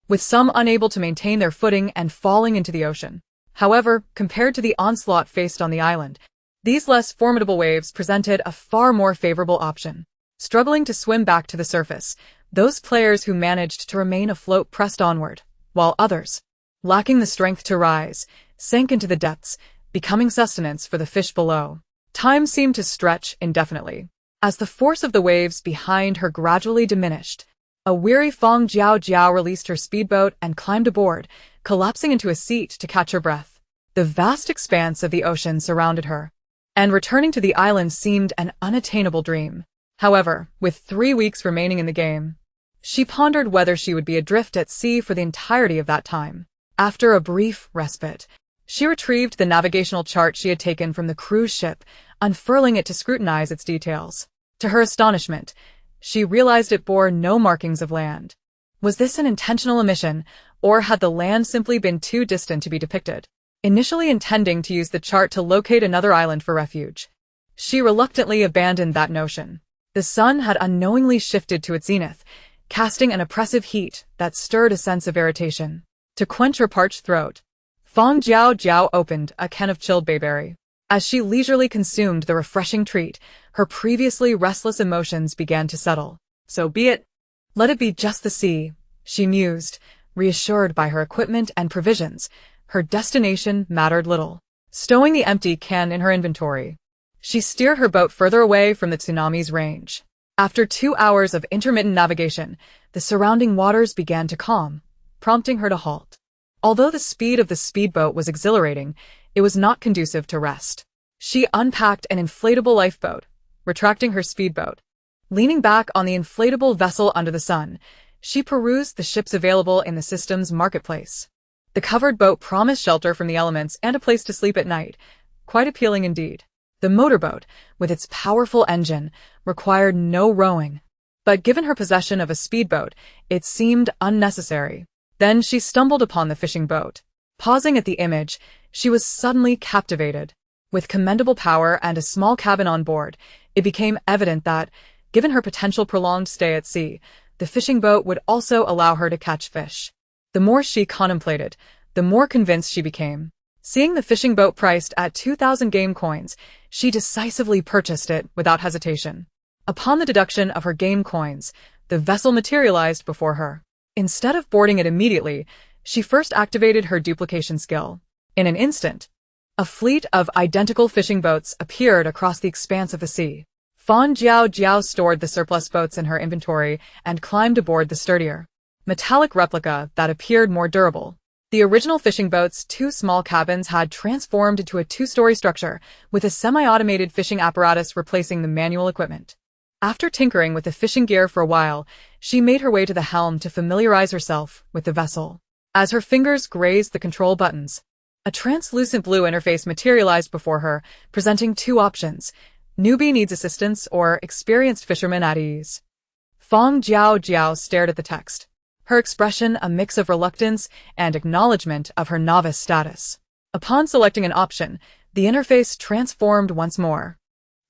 with some unable to maintain their footing and falling into the ocean. However, compared to the onslaught faced on the island, these less formidable waves presented a far more favorable option. Struggling to swim back to the surface, those players who managed to remain afloat pressed onward, while others, lacking the strength to rise, sank into the depths, becoming sustenance for the fish below. Time seemed to stretch indefinitely. As the force of the waves behind her gradually diminished, a weary Fang Jiaojiao released her speedboat and climbed aboard, collapsing into a seat to catch her breath. The vast expanse of the ocean surrounded her, and returning to the island seemed an unattainable dream. However, with 3 weeks remaining in the game, she pondered whether she would be adrift at sea for the entirety of that time. After a brief respite, she retrieved the navigational chart she had taken from the cruise ship, unfurling it to scrutinize its details. To her astonishment, she realized it bore no markings of land. Was this an intentional omission, or had the land simply been too distant to be depicted? Initially intending to use the chart to locate another island for refuge, she reluctantly abandoned that notion. The sun had unknowingly shifted to its zenith, casting an oppressive heat that stirred a sense of irritation. To quench her parched throat, Fang Jiaojiao opened a can of chilled bayberry. As she leisurely consumed the refreshing treat, her previously restless emotions began to settle. So be it. Let it be just the sea, she mused, reassured by her equipment and provisions. Her destination mattered little. Stowing the empty can in her inventory, she steered her boat further away from the tsunami's range. After 2 hours of intermittent navigation, the surrounding waters began to calm, prompting her to halt. Although the speed of the speedboat was exhilarating, it was not conducive to rest. She unpacked an inflatable lifeboat, retracting her speedboat. Leaning back on the inflatable vessel under the sun, she perused the ships available in the system's marketplace. The covered boat promised shelter from the elements and a place to sleep at night. Quite appealing indeed. The motorboat, with its powerful engine, required no rowing. But given her possession of a speedboat, it seemed unnecessary. Then she stumbled upon the fishing boat. Pausing at the image, she was suddenly captivated. With commendable power and a small cabin on board, it became evident that, given her potential prolonged stay at sea, the fishing boat would also allow her to catch fish. The more she contemplated, the more convinced she became. Seeing the fishing boat priced at 2,000 game coins, she decisively purchased it without hesitation. Upon the deduction of her game coins, the vessel materialized before her. Instead of boarding it immediately, she first activated her duplication skill. In an instant, a fleet of identical fishing boats appeared across the expanse of the sea. Fang Jiaojiao stored the surplus boats in her inventory and climbed aboard the sturdier, metallic replica that appeared more durable. The original fishing boat's 2 small cabins had transformed into a 2-story structure, with a semi-automated fishing apparatus replacing the manual equipment. After tinkering with the fishing gear for a while, she made her way to the helm to familiarize herself with the vessel. As her fingers grazed the control buttons, a translucent blue interface materialized before her, presenting 2 options: newbie needs assistance or experienced fisherman at ease. Fang Jiaojiao stared at the text, her expression a mix of reluctance and acknowledgement of her novice status. Upon selecting an option, the interface transformed once more.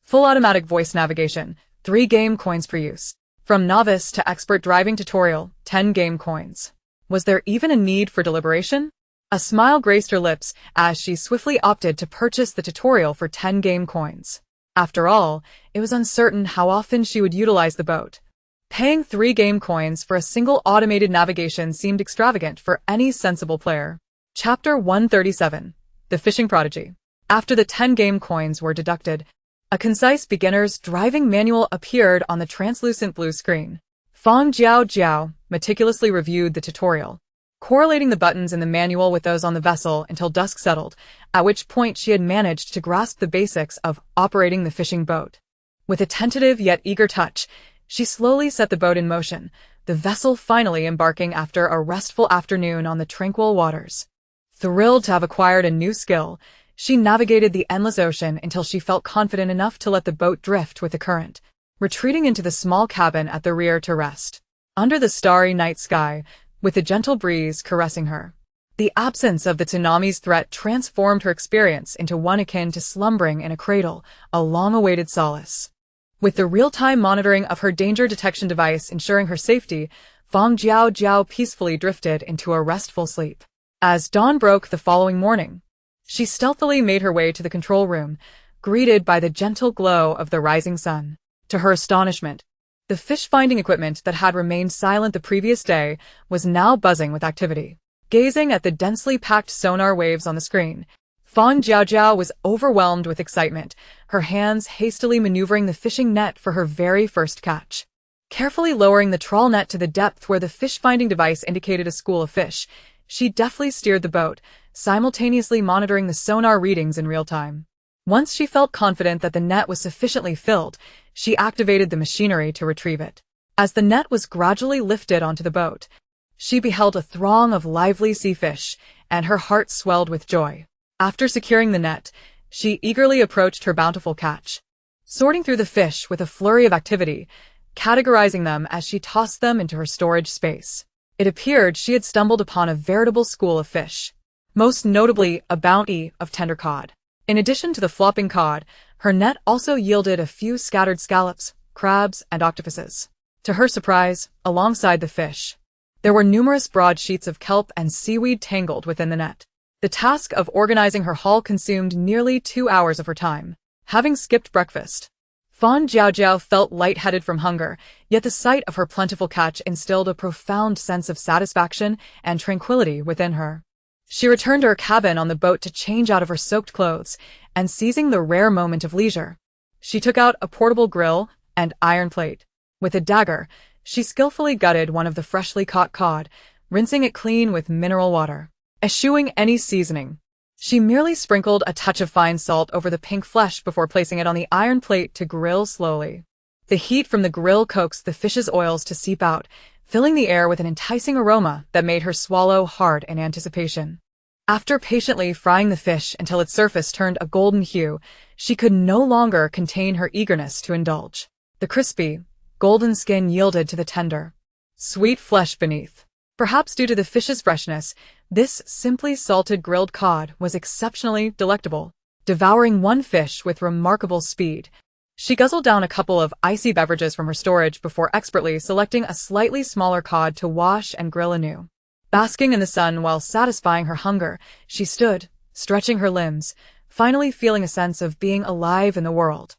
Full automatic voice navigation, 3 game coins per use. From novice to expert driving tutorial, 10 game coins. Was there even a need for deliberation? A smile graced her lips as she swiftly opted to purchase the tutorial for 10 game coins. After all, it was uncertain how often she would utilize the boat. Paying 3 game coins for a single automated navigation seemed extravagant for any sensible player. Chapter 137. The Fishing Prodigy. After the 10 game coins were deducted, a concise beginner's driving manual appeared on the translucent blue screen. Fang Jiaojiao meticulously reviewed the tutorial, correlating the buttons in the manual with those on the vessel until dusk settled, at which point she had managed to grasp the basics of operating the fishing boat. With a tentative yet eager touch, she slowly set the boat in motion, the vessel finally embarking after a restful afternoon on the tranquil waters. Thrilled to have acquired a new skill, she navigated the endless ocean until she felt confident enough to let the boat drift with the current, retreating into the small cabin at the rear to rest. Under the starry night sky, with a gentle breeze caressing her, the absence of the tsunami's threat transformed her experience into one akin to slumbering in a cradle, a long-awaited solace. With the real-time monitoring of her danger detection device ensuring her safety, Fang Jiaojiao peacefully drifted into a restful sleep. As dawn broke the following morning, she stealthily made her way to the control room, greeted by the gentle glow of the rising sun. To her astonishment, the fish-finding equipment that had remained silent the previous day was now buzzing with activity. Gazing at the densely packed sonar waves on the screen, Fang Jiaojiao was overwhelmed with excitement, her hands hastily maneuvering the fishing net for her very first catch. Carefully lowering the trawl net to the depth where the fish-finding device indicated a school of fish, she deftly steered the boat, simultaneously monitoring the sonar readings in real time. Once she felt confident that the net was sufficiently filled, she activated the machinery to retrieve it. As the net was gradually lifted onto the boat, she beheld a throng of lively sea fish, and her heart swelled with joy. After securing the net, she eagerly approached her bountiful catch, sorting through the fish with a flurry of activity, categorizing them as she tossed them into her storage space. It appeared she had stumbled upon a veritable school of fish, most notably a bounty of tender cod. In addition to the flopping cod, her net also yielded a few scattered scallops, crabs, and octopuses. To her surprise, alongside the fish, there were numerous broad sheets of kelp and seaweed tangled within the net. The task of organizing her haul consumed nearly 2 hours of her time. Having skipped breakfast, Fang Jiaojiao felt lightheaded from hunger, yet the sight of her plentiful catch instilled a profound sense of satisfaction and tranquility within her. She returned to her cabin on the boat to change out of her soaked clothes, and seizing the rare moment of leisure, she took out a portable grill and iron plate. With a dagger, she skillfully gutted one of the freshly caught cod, rinsing it clean with mineral water. Eschewing any seasoning, she merely sprinkled a touch of fine salt over the pink flesh before placing it on the iron plate to grill slowly. The heat from the grill coaxed the fish's oils to seep out, filling the air with an enticing aroma that made her swallow hard in anticipation. After patiently frying the fish until its surface turned a golden hue, she could no longer contain her eagerness to indulge. The crispy, golden skin yielded to the tender, sweet flesh beneath. Perhaps due to the fish's freshness, this simply salted grilled cod was exceptionally delectable. Devouring one fish with remarkable speed, she guzzled down a couple of icy beverages from her storage before expertly selecting a slightly smaller cod to wash and grill anew. Basking in the sun while satisfying her hunger, she stood, stretching her limbs, finally feeling a sense of being alive in the world.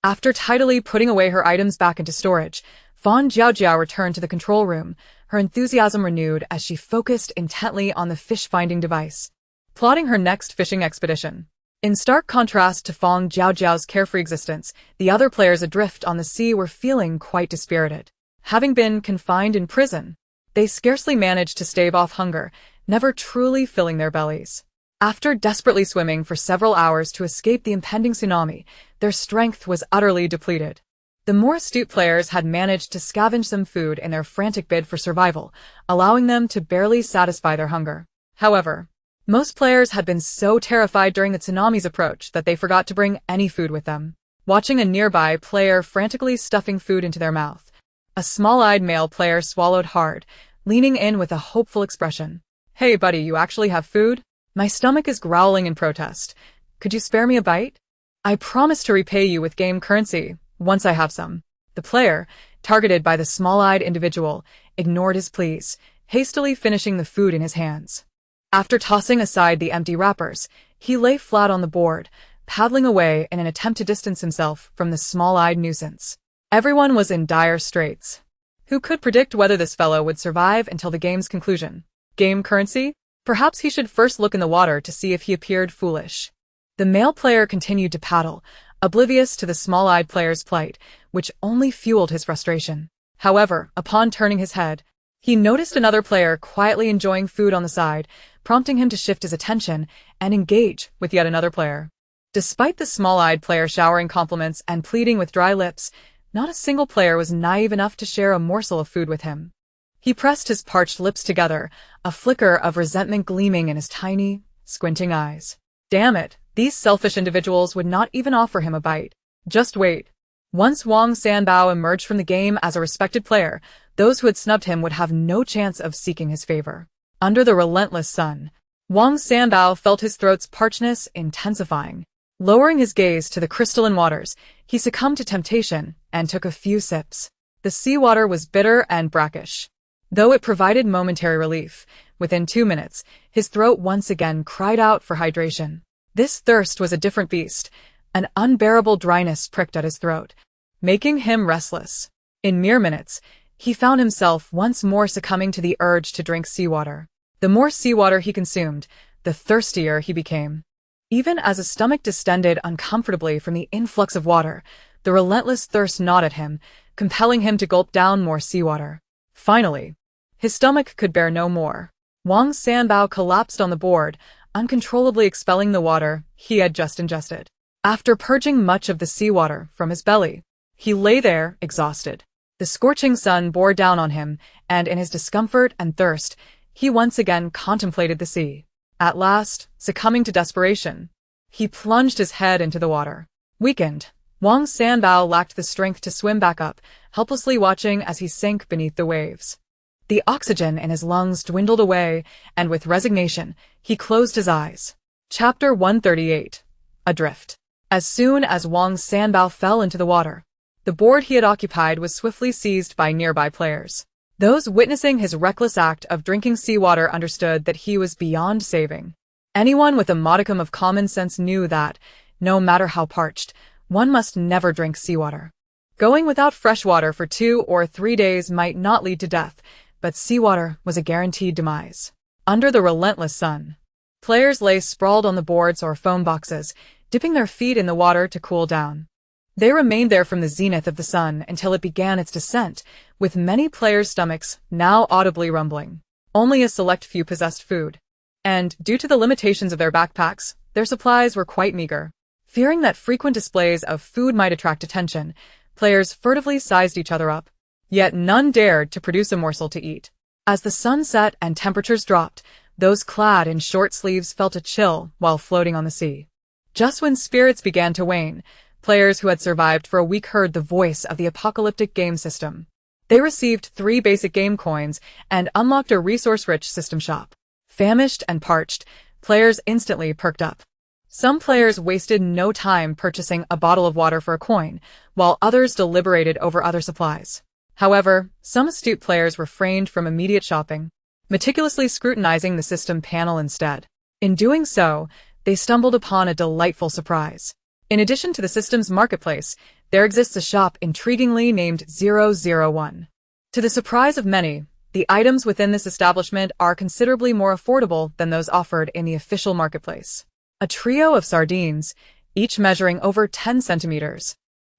After tidily putting away her items back into storage, Fang Jiaojiao returned to the control room, her enthusiasm renewed as she focused intently on the fish-finding device, plotting her next fishing expedition. In stark contrast to Fang Jiaojiao's carefree existence, the other players adrift on the sea were feeling quite dispirited. Having been confined in prison, they scarcely managed to stave off hunger, never truly filling their bellies. After desperately swimming for several hours to escape the impending tsunami, their strength was utterly depleted. The more astute players had managed to scavenge some food in their frantic bid for survival, allowing them to barely satisfy their hunger. However, most players had been so terrified during the tsunami's approach that they forgot to bring any food with them. Watching a nearby player frantically stuffing food into their mouth, a small-eyed male player swallowed hard, leaning in with a hopeful expression. "Hey buddy, you actually have food? My stomach is growling in protest. Could you spare me a bite? I promise to repay you with game currency once I have some." The player, targeted by the small-eyed individual, ignored his pleas, hastily finishing the food in his hands. After tossing aside the empty wrappers, he lay flat on the board, paddling away in an attempt to distance himself from the small-eyed nuisance. Everyone was in dire straits. Who could predict whether this fellow would survive until the game's conclusion? Game currency? Perhaps he should first look in the water to see if he appeared foolish. The male player continued to paddle, oblivious to the small-eyed player's plight, which only fueled his frustration. However, upon turning his head, he noticed another player quietly enjoying food on the side, prompting him to shift his attention and engage with yet another player. Despite the small-eyed player showering compliments and pleading with dry lips, not a single player was naive enough to share a morsel of food with him. He pressed his parched lips together, a flicker of resentment gleaming in his tiny, squinting eyes. Damn it, these selfish individuals would not even offer him a bite. Just wait. Once Wang Sanbao emerged from the game as a respected player, those who had snubbed him would have no chance of seeking his favor. Under the relentless sun, Wang Sanbao felt his throat's parchness intensifying. Lowering his gaze to the crystalline waters, he succumbed to temptation and took a few sips. The seawater was bitter and brackish. Though it provided momentary relief, within 2 minutes, his throat once again cried out for hydration. This thirst was a different beast. An unbearable dryness pricked at his throat, making him restless. In mere minutes, he found himself once more succumbing to the urge to drink seawater. The more seawater he consumed, the thirstier he became. Even as his stomach distended uncomfortably from the influx of water, the relentless thirst gnawed at him, compelling him to gulp down more seawater. Finally, his stomach could bear no more. Wang Sanbao collapsed on the board, uncontrollably expelling the water he had just ingested. After purging much of the seawater from his belly, he lay there, exhausted. The scorching sun bore down on him, and in his discomfort and thirst, he once again contemplated the sea. At last, succumbing to desperation, he plunged his head into the water. Weakened, Wang Sanbao lacked the strength to swim back up, helplessly watching as he sank beneath the waves. The oxygen in his lungs dwindled away, and with resignation, he closed his eyes. Chapter 138. Adrift. As soon as Wang Sanbao fell into the water, The board he had occupied was swiftly seized by nearby players. Those witnessing his reckless act of drinking seawater understood that he was beyond saving. Anyone with a modicum of common sense knew that, no matter how parched, one must never drink seawater. Going without fresh water for 2 or 3 days might not lead to death, but seawater was a guaranteed demise. Under the relentless sun, players lay sprawled on the boards or foam boxes, dipping their feet in the water to cool down. They remained there from the zenith of the sun until it began its descent, with many players' stomachs now audibly rumbling. Only a select few possessed food, and, due to the limitations of their backpacks, their supplies were quite meager. Fearing that frequent displays of food might attract attention, players furtively sized each other up, yet none dared to produce a morsel to eat. As the sun set and temperatures dropped, those clad in short sleeves felt a chill while floating on the sea. Just when spirits began to wane, players who had survived for a week heard the voice of the apocalyptic game system. They received 3 basic game coins and unlocked a resource-rich system shop. Famished and parched, players instantly perked up. Some players wasted no time purchasing a bottle of water for a coin, while others deliberated over other supplies. However, some astute players refrained from immediate shopping, meticulously scrutinizing the system panel instead. In doing so, they stumbled upon a delightful surprise. In addition to the system's marketplace, there exists a shop intriguingly named 001. To the surprise of many, the items within this establishment are considerably more affordable than those offered in the official marketplace. A trio of sardines, each measuring over 10 centimeters,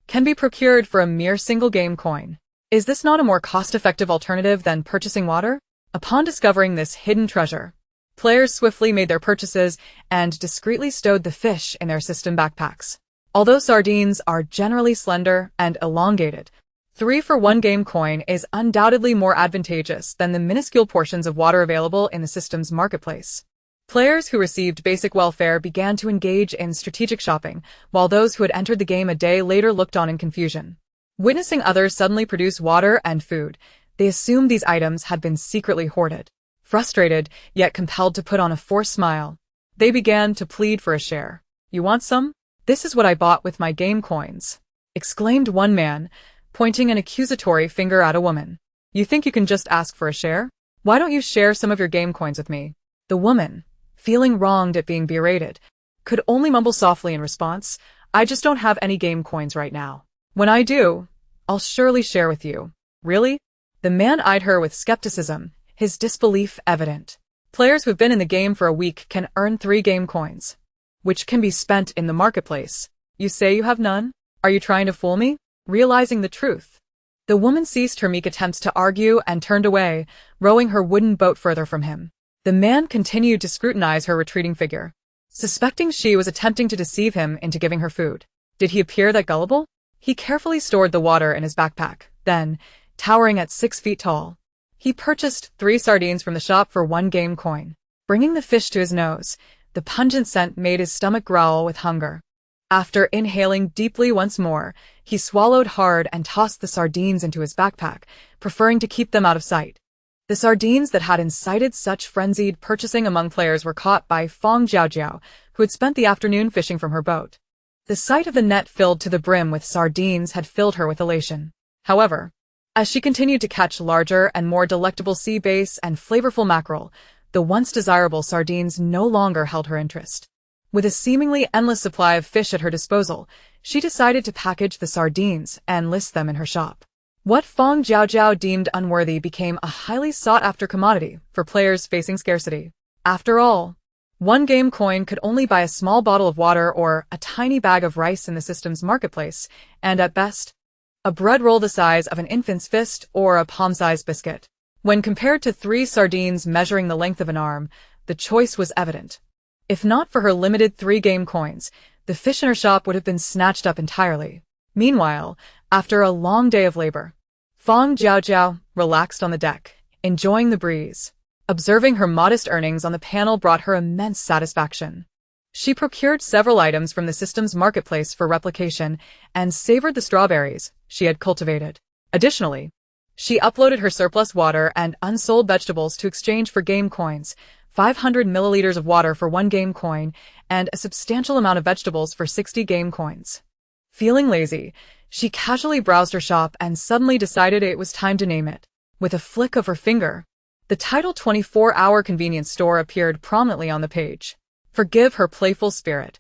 can be procured for a mere single game coin. Is this not a more cost-effective alternative than purchasing water? Upon discovering this hidden treasure, players swiftly made their purchases and discreetly stowed the fish in their system backpacks. Although sardines are generally slender and elongated, 3 for 1 game coin is undoubtedly more advantageous than the minuscule portions of water available in the system's marketplace. Players who received basic welfare began to engage in strategic shopping, while those who had entered the game a day later looked on in confusion. Witnessing others suddenly produce water and food, they assumed these items had been secretly hoarded. Frustrated, yet compelled to put on a forced smile, they began to plead for a share. "You want some? This is what I bought with my game coins," exclaimed one man, pointing an accusatory finger at a woman. "You think you can just ask for a share? Why don't you share some of your game coins with me?" The woman, feeling wronged at being berated, could only mumble softly in response, "I just don't have any game coins right now. When I do, I'll surely share with you." "Really?" The man eyed her with skepticism, his disbelief evident. Players who've been in the game for a week can earn 3 game coins, which can be spent in the marketplace. "You say you have none? Are you trying to fool me?" Realizing the truth, the woman ceased her meek attempts to argue and turned away, rowing her wooden boat further from him. The man continued to scrutinize her retreating figure, suspecting she was attempting to deceive him into giving her food. Did he appear that gullible? He carefully stored the water in his backpack. Then, towering at 6 feet tall, he purchased 3 sardines from the shop for 1 game coin. Bringing the fish to his nose, the pungent scent made his stomach growl with hunger. After inhaling deeply once more, he swallowed hard and tossed the sardines into his backpack, preferring to keep them out of sight. The sardines that had incited such frenzied purchasing among players were caught by Fang Jiaojiao, who had spent the afternoon fishing from her boat. The sight of the net filled to the brim with sardines had filled her with elation. However, as she continued to catch larger and more delectable sea bass and flavorful mackerel, the once desirable sardines no longer held her interest. With a seemingly endless supply of fish at her disposal, she decided to package the sardines and list them in her shop. What Fang Jiaojiao deemed unworthy became a highly sought-after commodity for players facing scarcity. After all, 1 game coin could only buy a small bottle of water or a tiny bag of rice in the system's marketplace, and at best, a bread roll the size of an infant's fist or a palm-sized biscuit. When compared to 3 sardines measuring the length of an arm, the choice was evident. If not for her limited 3 game coins, the fish in her shop would have been snatched up entirely. Meanwhile, after a long day of labor, Fang Jiaojiao relaxed on the deck, enjoying the breeze. Observing her modest earnings on the panel brought her immense satisfaction. She procured several items from the system's marketplace for replication and savored the strawberries she had cultivated. Additionally, she uploaded her surplus water and unsold vegetables to exchange for game coins, 500 milliliters of water for 1 game coin, and a substantial amount of vegetables for 60 game coins. Feeling lazy, She casually browsed her shop and suddenly decided it was time to name it. With a flick of her finger, the title 24-hour convenience store appeared prominently on the page. Forgive her playful spirit.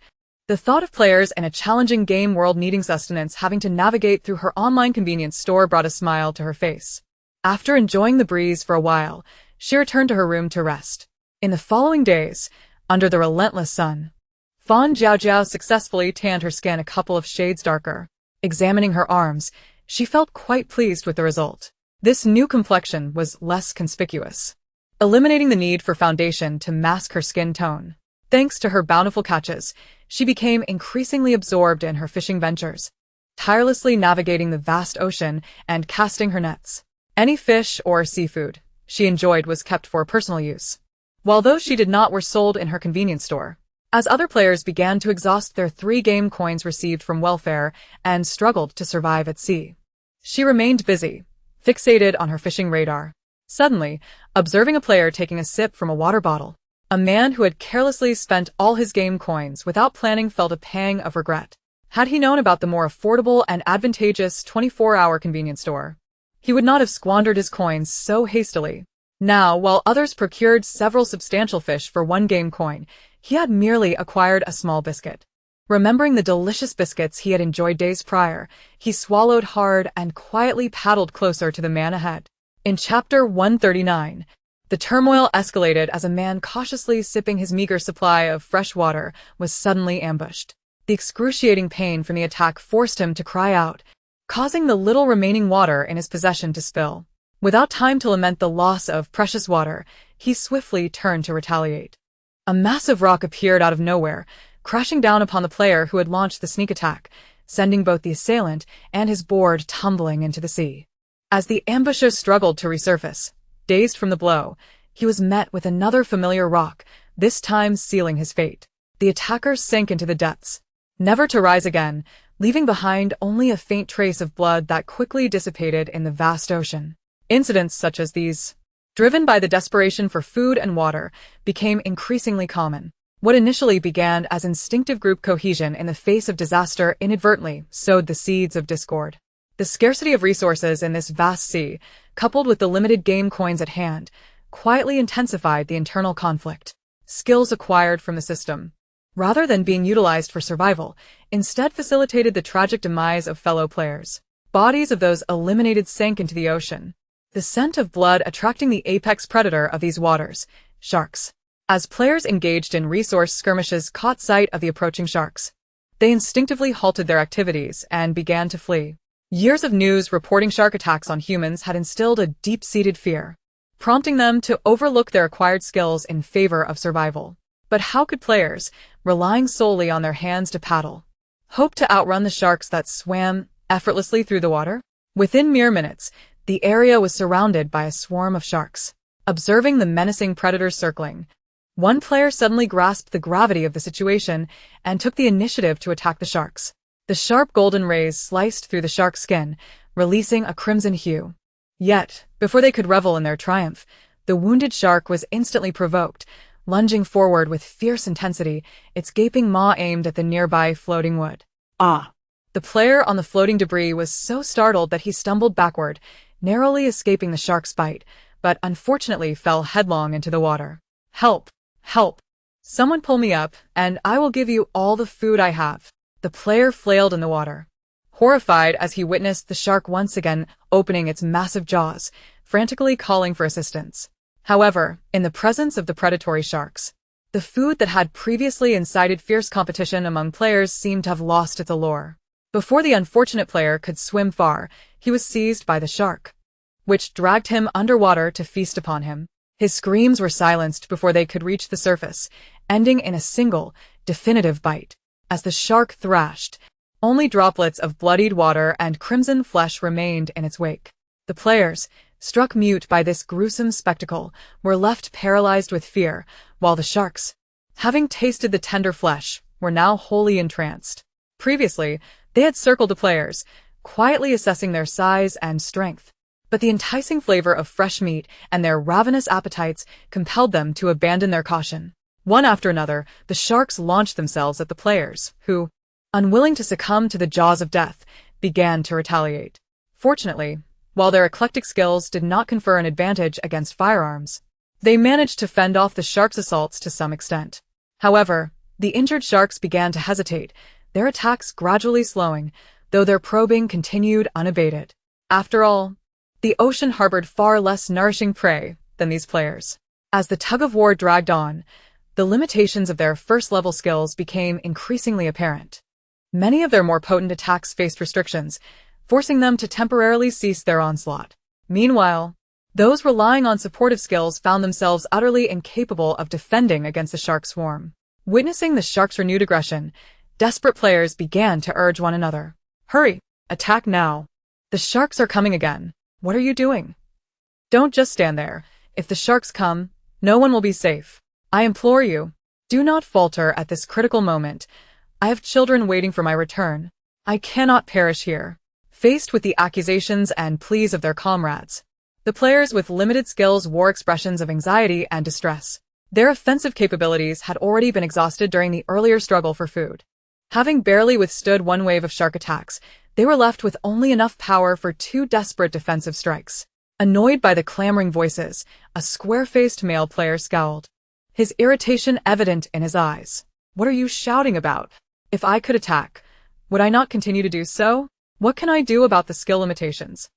The thought of players in a challenging game world needing sustenance having to navigate through her online convenience store brought a smile to her face. After enjoying the breeze for a while, she returned to her room to rest. In the following days, under the relentless sun, Fang Jiaojiao successfully tanned her skin a couple of shades darker. Examining her arms, she felt quite pleased with the result. This new complexion was less conspicuous, eliminating the need for foundation to mask her skin tone. Thanks to her bountiful catches, she became increasingly absorbed in her fishing ventures, tirelessly navigating the vast ocean and casting her nets. Any fish or seafood she enjoyed was kept for personal use, while those she did not were sold in her convenience store. As other players began to exhaust their 3 game coins received from welfare and struggled to survive at sea, she remained busy, fixated on her fishing radar. Suddenly, observing a player taking a sip from a water bottle, a man who had carelessly spent all his game coins without planning felt a pang of regret. Had he known about the more affordable and advantageous 24-hour convenience store, he would not have squandered his coins so hastily. Now, while others procured several substantial fish for 1 game coin, he had merely acquired a small biscuit. Remembering the delicious biscuits he had enjoyed days prior, he swallowed hard and quietly paddled closer to the man ahead. In Chapter 139, the turmoil escalated as a man cautiously sipping his meager supply of fresh water was suddenly ambushed. The excruciating pain from the attack forced him to cry out, causing the little remaining water in his possession to spill. Without time to lament the loss of precious water, he swiftly turned to retaliate. A massive rock appeared out of nowhere, crashing down upon the player who had launched the sneak attack, sending both the assailant and his board tumbling into the sea. As the ambusher struggled to resurface, dazed from the blow, he was met with another familiar rock, this time sealing his fate. The attacker sank into the depths, never to rise again, leaving behind only a faint trace of blood that quickly dissipated in the vast ocean. Incidents such as these, driven by the desperation for food and water, became increasingly common. What initially began as instinctive group cohesion in the face of disaster inadvertently sowed the seeds of discord. The scarcity of resources in this vast sea, coupled with the limited game coins at hand, quietly intensified the internal conflict. Skills acquired from the system, rather than being utilized for survival, instead facilitated the tragic demise of fellow players. Bodies of those eliminated sank into the ocean, the scent of blood attracting the apex predator of these waters, sharks. As players engaged in resource skirmishes caught sight of the approaching sharks, they instinctively halted their activities and began to flee. Years of news reporting shark attacks on humans had instilled a deep-seated fear, prompting them to overlook their acquired skills in favor of survival. But how could players, relying solely on their hands to paddle, hope to outrun the sharks that swam effortlessly through the water? Within mere minutes, the area was surrounded by a swarm of sharks. Observing the menacing predators circling, one player suddenly grasped the gravity of the situation and took the initiative to attack the sharks. The sharp golden rays sliced through the shark's skin, releasing a crimson hue. Yet, before they could revel in their triumph, the wounded shark was instantly provoked, lunging forward with fierce intensity, its gaping maw aimed at the nearby floating wood. Ah! The player on the floating debris was so startled that he stumbled backward, narrowly escaping the shark's bite, but unfortunately fell headlong into the water. Help! Help! Someone pull me up, and I will give you all the food I have. The player flailed in the water, horrified as he witnessed the shark once again opening its massive jaws, frantically calling for assistance. However, in the presence of the predatory sharks, the food that had previously incited fierce competition among players seemed to have lost its allure. Before the unfortunate player could swim far, he was seized by the shark, which dragged him underwater to feast upon him. His screams were silenced before they could reach the surface, ending in a single, definitive bite. As the shark thrashed, only droplets of bloodied water and crimson flesh remained in its wake. The players, struck mute by this gruesome spectacle, were left paralyzed with fear, while the sharks, having tasted the tender flesh, were now wholly entranced. Previously, they had circled the players, quietly assessing their size and strength, but the enticing flavor of fresh meat and their ravenous appetites compelled them to abandon their caution. One after another, the sharks launched themselves at the players, who, unwilling to succumb to the jaws of death, began to retaliate. Fortunately, while their eclectic skills did not confer an advantage against firearms, they managed to fend off the sharks' assaults to some extent. However, the injured sharks began to hesitate, their attacks gradually slowing, though their probing continued unabated. After all, the ocean harbored far less nourishing prey than these players. As the tug-of-war dragged on, the limitations of their first-level skills became increasingly apparent. Many of their more potent attacks faced restrictions, forcing them to temporarily cease their onslaught. Meanwhile, those relying on supportive skills found themselves utterly incapable of defending against the shark swarm. Witnessing the shark's renewed aggression, desperate players began to urge one another. Hurry! Attack now! The sharks are coming again. What are you doing? Don't just stand there. If the sharks come, no one will be safe. I implore you, do not falter at this critical moment. I have children waiting for my return. I cannot perish here. Faced with the accusations and pleas of their comrades, the players with limited skills wore expressions of anxiety and distress. Their offensive capabilities had already been exhausted during the earlier struggle for food. Having barely withstood one wave of shark attacks, they were left with only enough power for 2 desperate defensive strikes. Annoyed by the clamoring voices, a square-faced male player scowled, his irritation evident in his eyes. What are you shouting about? If I could attack, would I not continue to do so? What can I do about the skill limitations?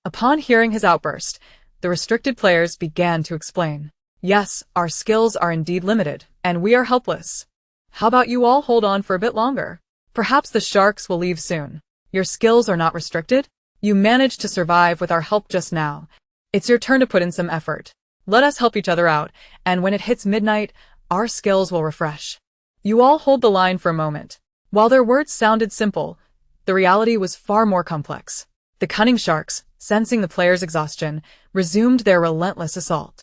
Upon hearing his outburst, the restricted players began to explain. Yes, our skills are indeed limited, and we are helpless. How about you all hold on for a bit longer? Perhaps the sharks will leave soon. Your skills are not restricted? You managed to survive with our help just now. It's your turn to put in some effort. Let us help each other out, and when it hits midnight, our skills will refresh. You all hold the line for a moment. While their words sounded simple, the reality was far more complex. The cunning sharks, sensing the players' exhaustion, resumed their relentless assault.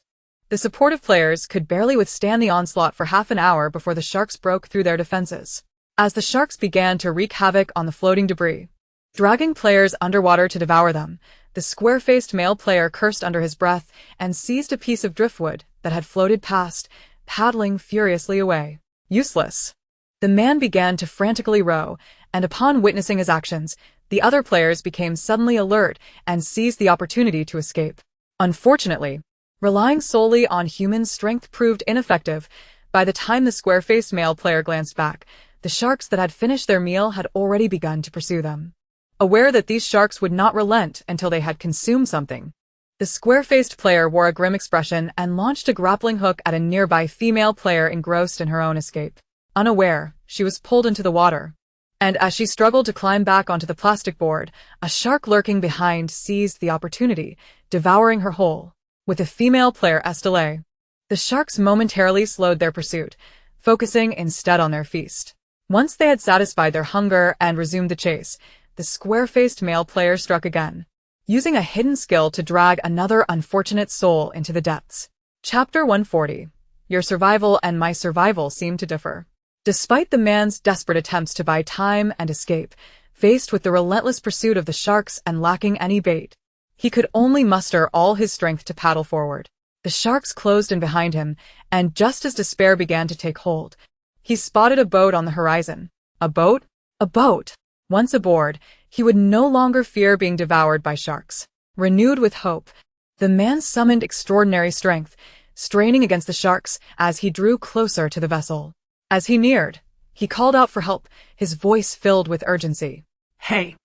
The supportive players could barely withstand the onslaught for half an hour before the sharks broke through their defenses. As the sharks began to wreak havoc on the floating debris, dragging players underwater to devour them, the square-faced male player cursed under his breath and seized a piece of driftwood that had floated past, paddling furiously away. Useless. The man began to frantically row, and upon witnessing his actions, the other players became suddenly alert and seized the opportunity to escape. Unfortunately, relying solely on human strength proved ineffective. By the time the square-faced male player glanced back, the sharks that had finished their meal had already begun to pursue them. Aware that these sharks would not relent until they had consumed something, the square-faced player wore a grim expression and launched a grappling hook at a nearby female player engrossed in her own escape. Unaware, she was pulled into the water, and as she struggled to climb back onto the plastic board, a shark lurking behind seized the opportunity, devouring her whole. With the female player Estelle, the sharks momentarily slowed their pursuit, focusing instead on their feast. Once they had satisfied their hunger and resumed the chase, the square-faced male player struck again, using a hidden skill to drag another unfortunate soul into the depths. Chapter 140. Your survival and my survival seem to differ. Despite the man's desperate attempts to buy time and escape, faced with the relentless pursuit of the sharks and lacking any bait, he could only muster all his strength to paddle forward. The sharks closed in behind him, and just as despair began to take hold, he spotted a boat on the horizon. A boat? A boat! Once aboard, he would no longer fear being devoured by sharks. Renewed with hope, the man summoned extraordinary strength, straining against the sharks as he drew closer to the vessel. As he neared, he called out for help, his voice filled with urgency. Hey!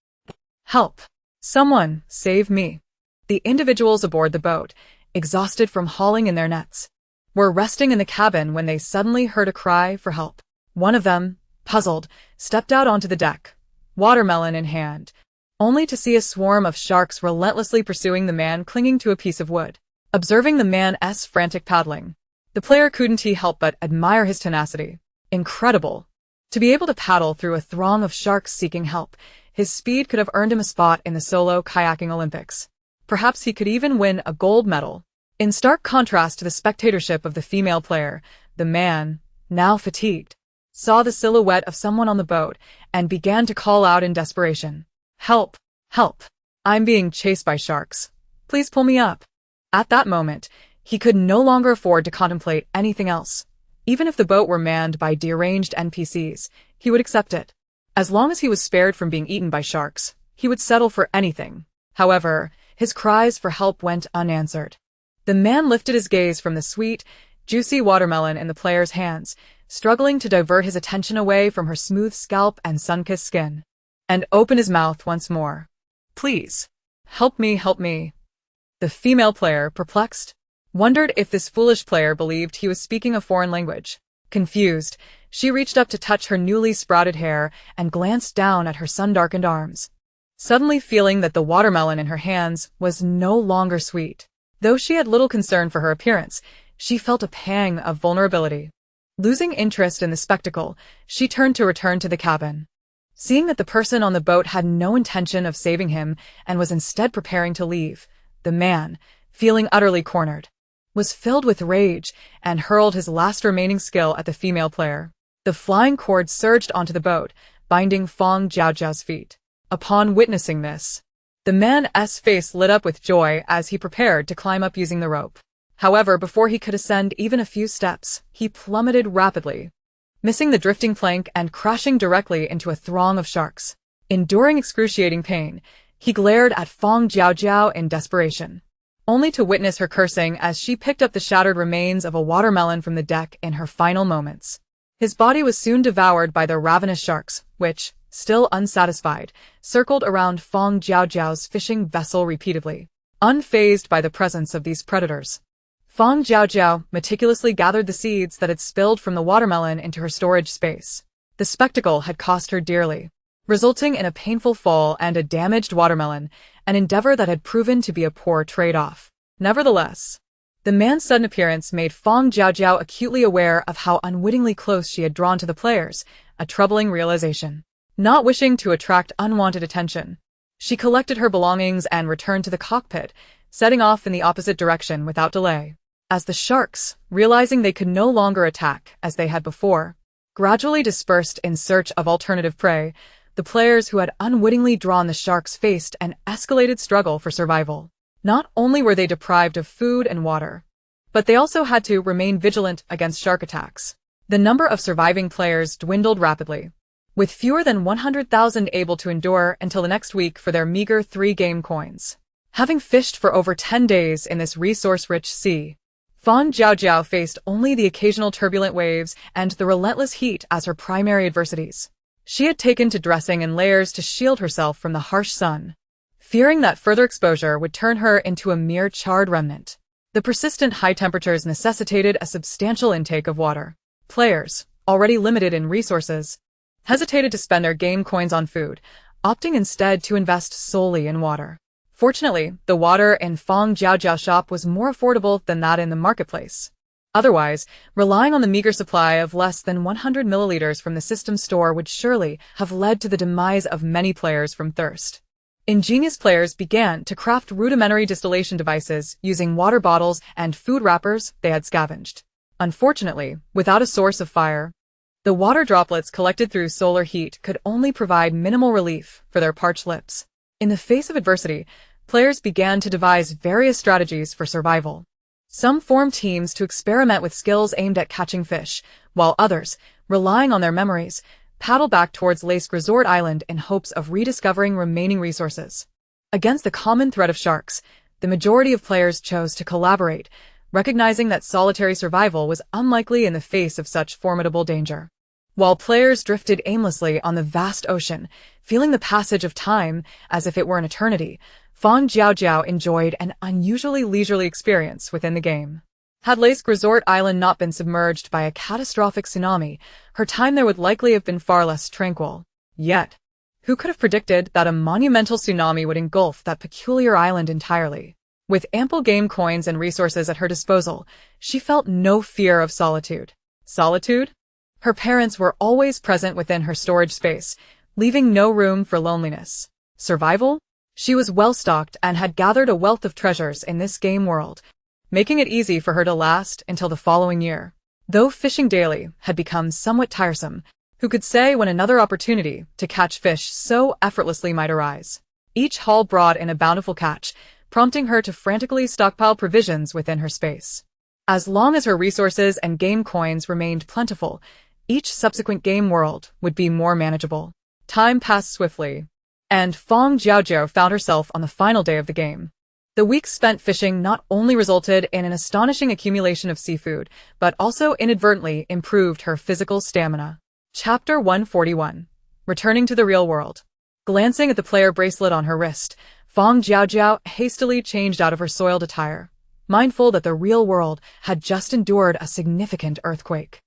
Help! Someone, save me. The individuals aboard the boat, exhausted from hauling in their nets, were resting in the cabin when they suddenly heard a cry for help. One of them, puzzled, stepped out onto the deck, watermelon in hand, only to see a swarm of sharks relentlessly pursuing the man clinging to a piece of wood. Observing the man's frantic paddling, the player couldn't help but admire his tenacity. Incredible. To be able to paddle through a throng of sharks seeking help, his speed could have earned him a spot in the solo kayaking Olympics. Perhaps he could even win a gold medal. In stark contrast to the spectatorship of the female player, the man, now fatigued, saw the silhouette of someone on the boat and began to call out in desperation. Help! Help! I'm being chased by sharks. Please pull me up. At that moment, he could no longer afford to contemplate anything else. Even if the boat were manned by deranged NPCs, he would accept it. As long as he was spared from being eaten by sharks, he would settle for anything. However, his cries for help went unanswered. The man lifted his gaze from the sweet, juicy watermelon in the player's hands, struggling to divert his attention away from her smooth scalp and sun-kissed skin, and opened his mouth once more. Please. Help me, help me. The female player, perplexed, wondered if this foolish player believed he was speaking a foreign language. Confused, she reached up to touch her newly sprouted hair and glanced down at her sun-darkened arms, suddenly feeling that the watermelon in her hands was no longer sweet. Though she had little concern for her appearance, she felt a pang of vulnerability. Losing interest in the spectacle, she turned to return to the cabin. Seeing that the person on the boat had no intention of saving him and was instead preparing to leave, the man, feeling utterly cornered, was filled with rage and hurled his last remaining skill at the female player. The flying cord surged onto the boat, binding Fang Jiaojiao's feet. Upon witnessing this, the man's face lit up with joy as he prepared to climb up using the rope. However, before he could ascend even a few steps, he plummeted rapidly, missing the drifting plank and crashing directly into a throng of sharks. Enduring excruciating pain, he glared at Fang Jiaojiao in desperation, only to witness her cursing as she picked up the shattered remains of a watermelon from the deck in her final moments. His body was soon devoured by the ravenous sharks, which, still unsatisfied, circled around Fang Jiaojiao's fishing vessel repeatedly. Unfazed by the presence of these predators, Fang Jiaojiao meticulously gathered the seeds that had spilled from the watermelon into her storage space. The spectacle had cost her dearly, resulting in a painful fall and a damaged watermelon, an endeavor that had proven to be a poor trade-off. Nevertheless, the man's sudden appearance made Fang Jiaojiao acutely aware of how unwittingly close she had drawn to the players, a troubling realization. Not wishing to attract unwanted attention, she collected her belongings and returned to the cockpit, setting off in the opposite direction without delay. As the sharks, realizing they could no longer attack as they had before, gradually dispersed in search of alternative prey, the players who had unwittingly drawn the sharks faced an escalated struggle for survival. Not only were they deprived of food and water, but they also had to remain vigilant against shark attacks. The number of surviving players dwindled rapidly, with fewer than 100,000 able to endure until the next week for their meager 3 game coins. Having fished for over 10 days in this resource-rich sea, Fang Jiaojiao faced only the occasional turbulent waves and the relentless heat as her primary adversities. She had taken to dressing in layers to shield herself from the harsh sun, fearing that further exposure would turn her into a mere charred remnant. The persistent high temperatures necessitated a substantial intake of water. Players, already limited in resources, hesitated to spend their game coins on food, opting instead to invest solely in water. Fortunately, the water in Fang Jiaojiao's shop was more affordable than that in the marketplace. Otherwise, relying on the meager supply of less than 100 milliliters from the system store would surely have led to the demise of many players from thirst. Ingenious players began to craft rudimentary distillation devices using water bottles and food wrappers they had scavenged. Unfortunately, without a source of fire, the water droplets collected through solar heat could only provide minimal relief for their parched lips. In the face of adversity, players began to devise various strategies for survival. Some formed teams to experiment with skills aimed at catching fish, while others, relying on their memories, paddled back towards Lake Resort Island in hopes of rediscovering remaining resources. Against the common threat of sharks, the majority of players chose to collaborate, recognizing that solitary survival was unlikely in the face of such formidable danger. While players drifted aimlessly on the vast ocean, feeling the passage of time as if it were an eternity, Fang Jiaojiao enjoyed an unusually leisurely experience within the game. Had Lake Resort Island not been submerged by a catastrophic tsunami, her time there would likely have been far less tranquil. Yet, who could have predicted that a monumental tsunami would engulf that peculiar island entirely? With ample game coins and resources at her disposal, she felt no fear of solitude. Solitude? Her parents were always present within her storage space, leaving no room for loneliness. Survival? She was well-stocked and had gathered a wealth of treasures in this game world, making it easy for her to last until the following year. Though fishing daily had become somewhat tiresome, who could say when another opportunity to catch fish so effortlessly might arise? Each haul brought in a bountiful catch, prompting her to frantically stockpile provisions within her space. As long as her resources and game coins remained plentiful, each subsequent game world would be more manageable. Time passed swiftly, And Fang Jiaojiao found herself on the final day of the game. The weeks spent fishing not only resulted in an astonishing accumulation of seafood, but also inadvertently improved her physical stamina. Chapter 141. Returning to the real world. Glancing at the player bracelet on her wrist, Fang Jiaojiao hastily changed out of her soiled attire, mindful that the real world had just endured a significant earthquake.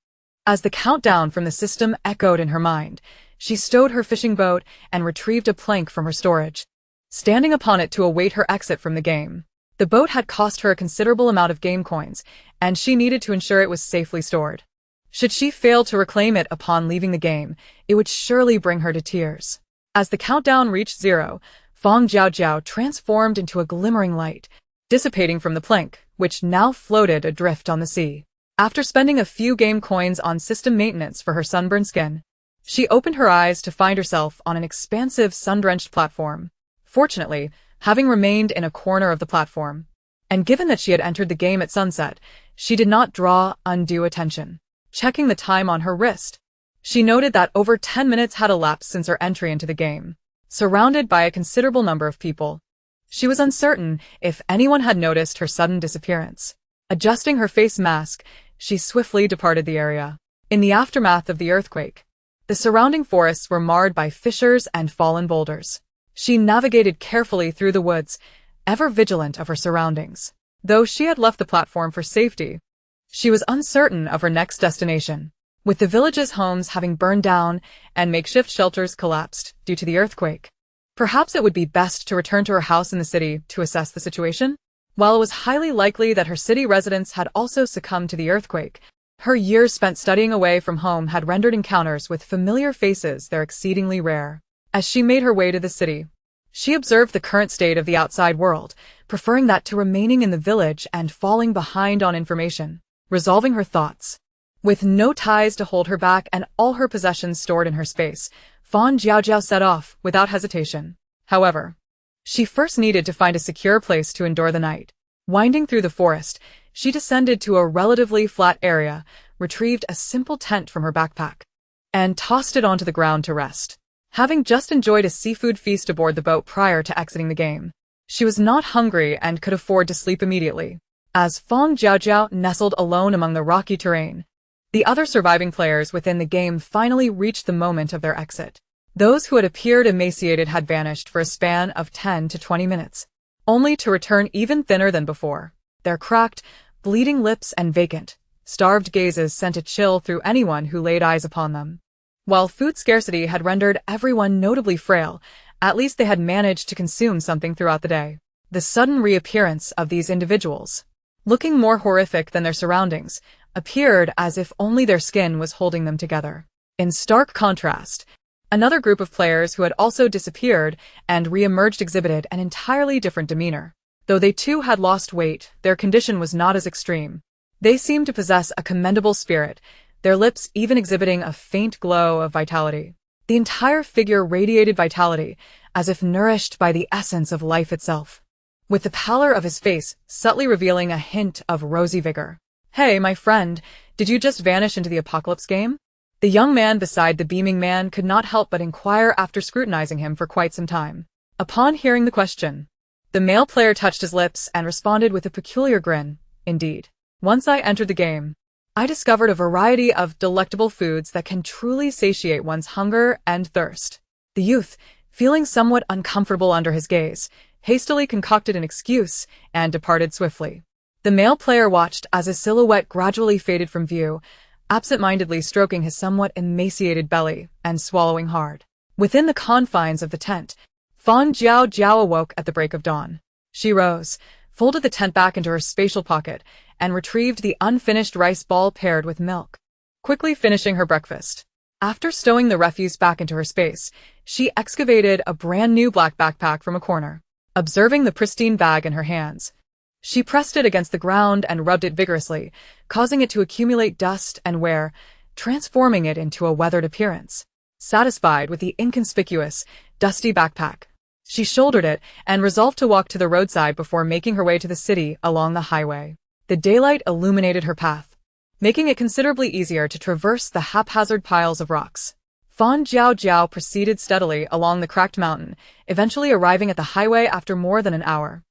As the countdown from the system echoed in her mind, she stowed her fishing boat and retrieved a plank from her storage, standing upon it to await her exit from the game. The boat had cost her a considerable amount of game coins, and she needed to ensure it was safely stored. Should she fail to reclaim it upon leaving the game, it would surely bring her to tears. As the countdown reached 0, Fang Jiaojiao transformed into a glimmering light, dissipating from the plank, which now floated adrift on the sea. After spending a few game coins on system maintenance for her sunburned skin, she opened her eyes to find herself on an expansive sun-drenched platform. Fortunately, having remained in a corner of the platform, and given that she had entered the game at sunset, she did not draw undue attention. Checking the time on her wrist, she noted that over 10 minutes had elapsed since her entry into the game. Surrounded by a considerable number of people, she was uncertain if anyone had noticed her sudden disappearance. Adjusting her face mask, she swiftly departed the area. In the aftermath of the earthquake, the surrounding forests were marred by fissures and fallen boulders. She navigated carefully through the woods, ever vigilant of her surroundings. Though she had left the platform for safety, she was uncertain of her next destination. With the village's homes having burned down and makeshift shelters collapsed due to the earthquake, perhaps it would be best to return to her house in the city to assess the situation. While it was highly likely that her city residents had also succumbed to the earthquake, her years spent studying away from home had rendered encounters with familiar faces there exceedingly rare. As she made her way to the city, she observed the current state of the outside world, preferring that to remaining in the village and falling behind on information. Resolving her thoughts, with no ties to hold her back and all her possessions stored in her space, Fang Jiaojiao set off without hesitation. However, she first needed to find a secure place to endure the night. Winding through the forest, she descended to a relatively flat area, retrieved a simple tent from her backpack, and tossed it onto the ground to rest. Having just enjoyed a seafood feast aboard the boat prior to exiting the game, she was not hungry and could afford to sleep immediately. As Fang Jiaojiao nestled alone among the rocky terrain, the other surviving players within the game finally reached the moment of their exit. Those who had appeared emaciated had vanished for a span of 10 to 20 minutes, only to return even thinner than before. Their cracked, bleeding lips and vacant, starved gazes sent a chill through anyone who laid eyes upon them. While food scarcity had rendered everyone notably frail, at least they had managed to consume something throughout the day. The sudden reappearance of these individuals, looking more horrific than their surroundings, appeared as if only their skin was holding them together. In stark contrast, another group of players who had also disappeared and re-emerged exhibited an entirely different demeanor. Though they too had lost weight, their condition was not as extreme. They seemed to possess a commendable spirit, their lips even exhibiting a faint glow of vitality. The entire figure radiated vitality, as if nourished by the essence of life itself, with the pallor of his face subtly revealing a hint of rosy vigor. "Hey, my friend, did you just vanish into the apocalypse game?" The young man beside the beaming man could not help but inquire after scrutinizing him for quite some time. Upon hearing the question, the male player touched his lips and responded with a peculiar grin. "Indeed. Once I entered the game, I discovered a variety of delectable foods that can truly satiate one's hunger and thirst." The youth, feeling somewhat uncomfortable under his gaze, hastily concocted an excuse and departed swiftly. The male player watched as his silhouette gradually faded from view, absent-mindedly stroking his somewhat emaciated belly and swallowing hard. Within the confines of the tent, Fang Jiaojiao awoke at the break of dawn. She rose, folded the tent back into her spatial pocket, and retrieved the unfinished rice ball paired with milk, quickly finishing her breakfast. After stowing the refuse back into her space, she excavated a brand new black backpack from a corner. Observing the pristine bag in her hands, she pressed it against the ground and rubbed it vigorously, causing it to accumulate dust and wear, transforming it into a weathered appearance. Satisfied with the inconspicuous, dusty backpack, she shouldered it and resolved to walk to the roadside before making her way to the city along the highway. The daylight illuminated her path, making it considerably easier to traverse the haphazard piles of rocks. Fang Jiaojiao proceeded steadily along the cracked mountain, eventually arriving at the highway after more than an hour.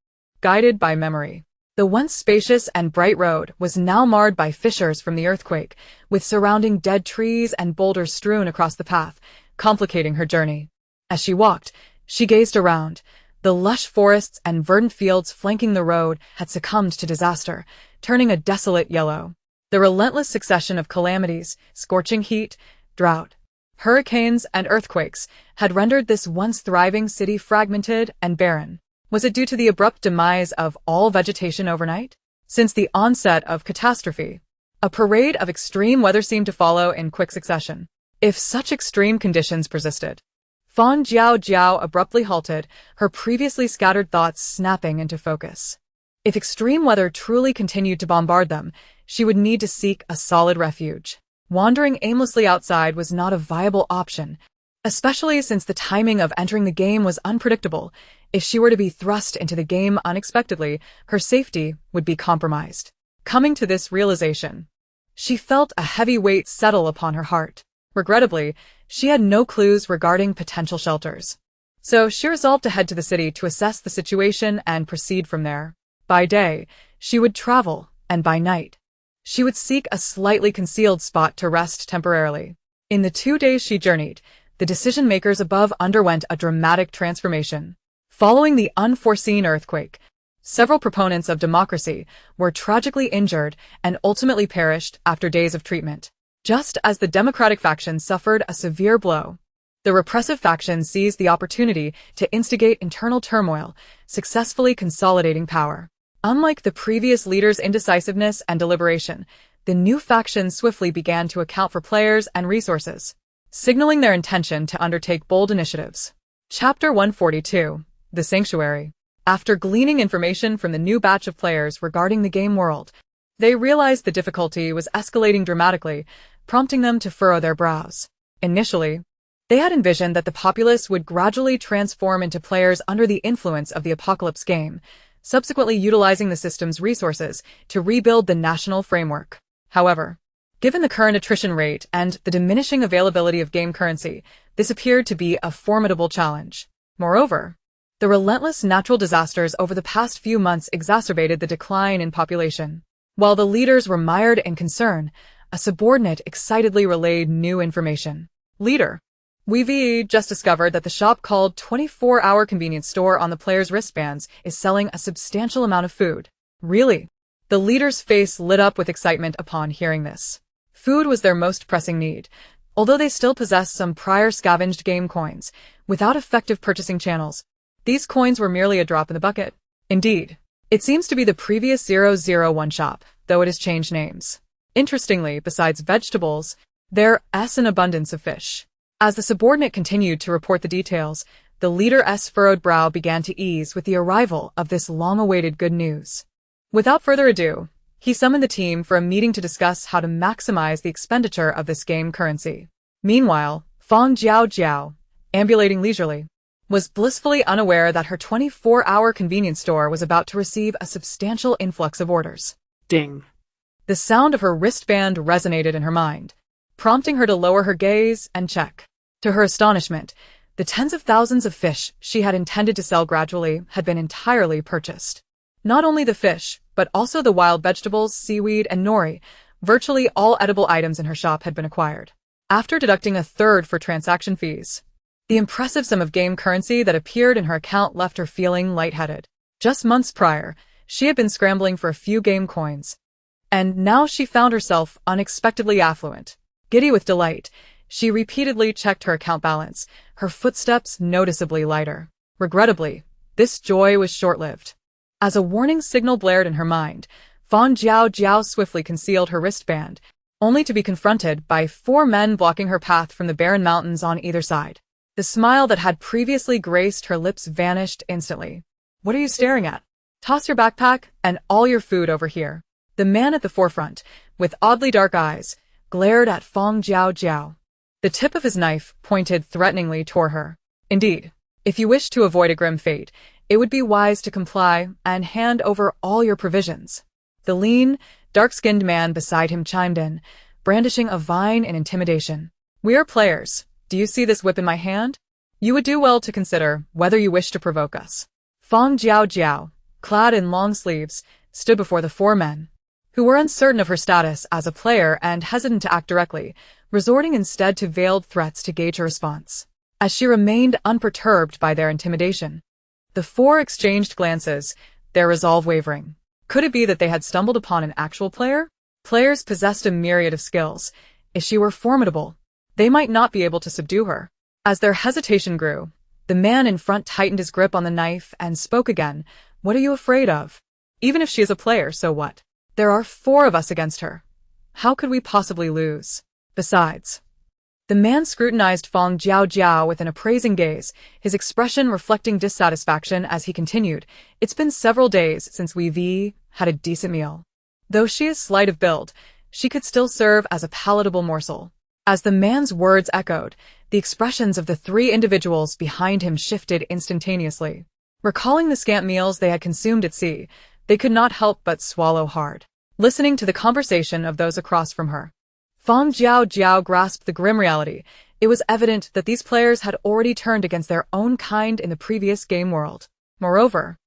Guided by memory. The once spacious and bright road was now marred by fissures from the earthquake, with surrounding dead trees and boulders strewn across the path, complicating her journey. As she walked, she gazed around. The lush forests and verdant fields flanking the road had succumbed to disaster, turning a desolate yellow. The relentless succession of calamities, scorching heat, drought, hurricanes, and earthquakes had rendered this once thriving city fragmented and barren. Was it due to the abrupt demise of all vegetation overnight? Since the onset of catastrophe, a parade of extreme weather seemed to follow in quick succession. If such extreme conditions persisted, Fang Jiaojiao abruptly halted, her previously scattered thoughts snapping into focus. If extreme weather truly continued to bombard them, she would need to seek a solid refuge. Wandering aimlessly outside was not a viable option, especially since the timing of entering the game was unpredictable. If she were to be thrust into the game unexpectedly, her safety would be compromised. Coming to this realization, she felt a heavy weight settle upon her heart. Regrettably, she had no clues regarding potential shelters. So she resolved to head to the city to assess the situation and proceed from there. By day, she would travel, and by night, she would seek a slightly concealed spot to rest temporarily. In the 2 days she journeyed, the decision-makers above underwent a dramatic transformation. Following the unforeseen earthquake, several proponents of democracy were tragically injured and ultimately perished after days of treatment. Just as the democratic faction suffered a severe blow, the repressive faction seized the opportunity to instigate internal turmoil, successfully consolidating power. Unlike the previous leaders' indecisiveness and deliberation, the new faction swiftly began to account for players and resources, signaling their intention to undertake bold initiatives. Chapter 142. The Sanctuary. After gleaning information from the new batch of players regarding the game world, they realized the difficulty was escalating dramatically, prompting them to furrow their brows. Initially, they had envisioned that the populace would gradually transform into players under the influence of the Apocalypse game, subsequently utilizing the system's resources to rebuild the national framework. However, given the current attrition rate and the diminishing availability of game currency, this appeared to be a formidable challenge. Moreover, the relentless natural disasters over the past few months exacerbated the decline in population. While the leaders were mired in concern, a subordinate excitedly relayed new information. Leader, we've just discovered that the shop called 24-Hour Convenience Store on the player's wristbands is selling a substantial amount of food. Really? The leader's face lit up with excitement upon hearing this. Food was their most pressing need, although they still possessed some prior scavenged game coins. Without effective purchasing channels, these coins were merely a drop in the bucket. Indeed, it seems to be the previous 001 shop, though it has changed names. Interestingly, besides vegetables, there's an abundance of fish. As the subordinate continued to report the details, the leader's furrowed brow began to ease with the arrival of this long-awaited good news. Without further ado, he summoned the team for a meeting to discuss how to maximize the expenditure of this game currency. Meanwhile, Fang Jiaojiao, ambulating leisurely, was blissfully unaware that her 24-hour convenience store was about to receive a substantial influx of orders. Ding. The sound of her wristband resonated in her mind, prompting her to lower her gaze and check. To her astonishment, the tens of thousands of fish she had intended to sell gradually had been entirely purchased. Not only the fish, but also the wild vegetables, seaweed, and nori. Virtually all edible items in her shop had been acquired. After deducting a third for transaction fees, the impressive sum of game currency that appeared in her account left her feeling lightheaded. Just months prior, she had been scrambling for a few game coins, and now she found herself unexpectedly affluent. Giddy with delight, she repeatedly checked her account balance, her footsteps noticeably lighter. Regrettably, this joy was short-lived. As a warning signal blared in her mind, Fang Jiaojiao swiftly concealed her wristband, only to be confronted by 4 men blocking her path from the barren mountains on either side. The smile that had previously graced her lips vanished instantly. What are you staring at? Toss your backpack and all your food over here. The man at the forefront, with oddly dark eyes, glared at Fang Jiaojiao. The tip of his knife pointed threateningly toward her. Indeed, if you wish to avoid a grim fate, it would be wise to comply and hand over all your provisions. The lean, dark-skinned man beside him chimed in, brandishing a vine in intimidation. We are players. Do you see this whip in my hand? You would do well to consider whether you wish to provoke us. Fang Jiaojiao, clad in long sleeves, stood before the four men, who were uncertain of her status as a player and hesitant to act directly, resorting instead to veiled threats to gauge her response. As she remained unperturbed by their intimidation, the four exchanged glances, their resolve wavering. Could it be that they had stumbled upon an actual player? Players possessed a myriad of skills. If she were formidable, they might not be able to subdue her. As their hesitation grew, the man in front tightened his grip on the knife and spoke again. What are you afraid of? Even if she is a player, so what? There are four of us against her. How could we possibly lose? Besides, the man scrutinized Fang Jiaojiao with an appraising gaze, his expression reflecting dissatisfaction as he continued, It's been several days since we've had a decent meal. Though she is slight of build, she could still serve as a palatable morsel. As the man's words echoed, the expressions of the three individuals behind him shifted instantaneously. Recalling the scant meals they had consumed at sea, they could not help but swallow hard. Listening to the conversation of those across from her, Fang Jiaojiao grasped the grim reality. It was evident that these players had already turned against their own kind in the previous game world. Moreover,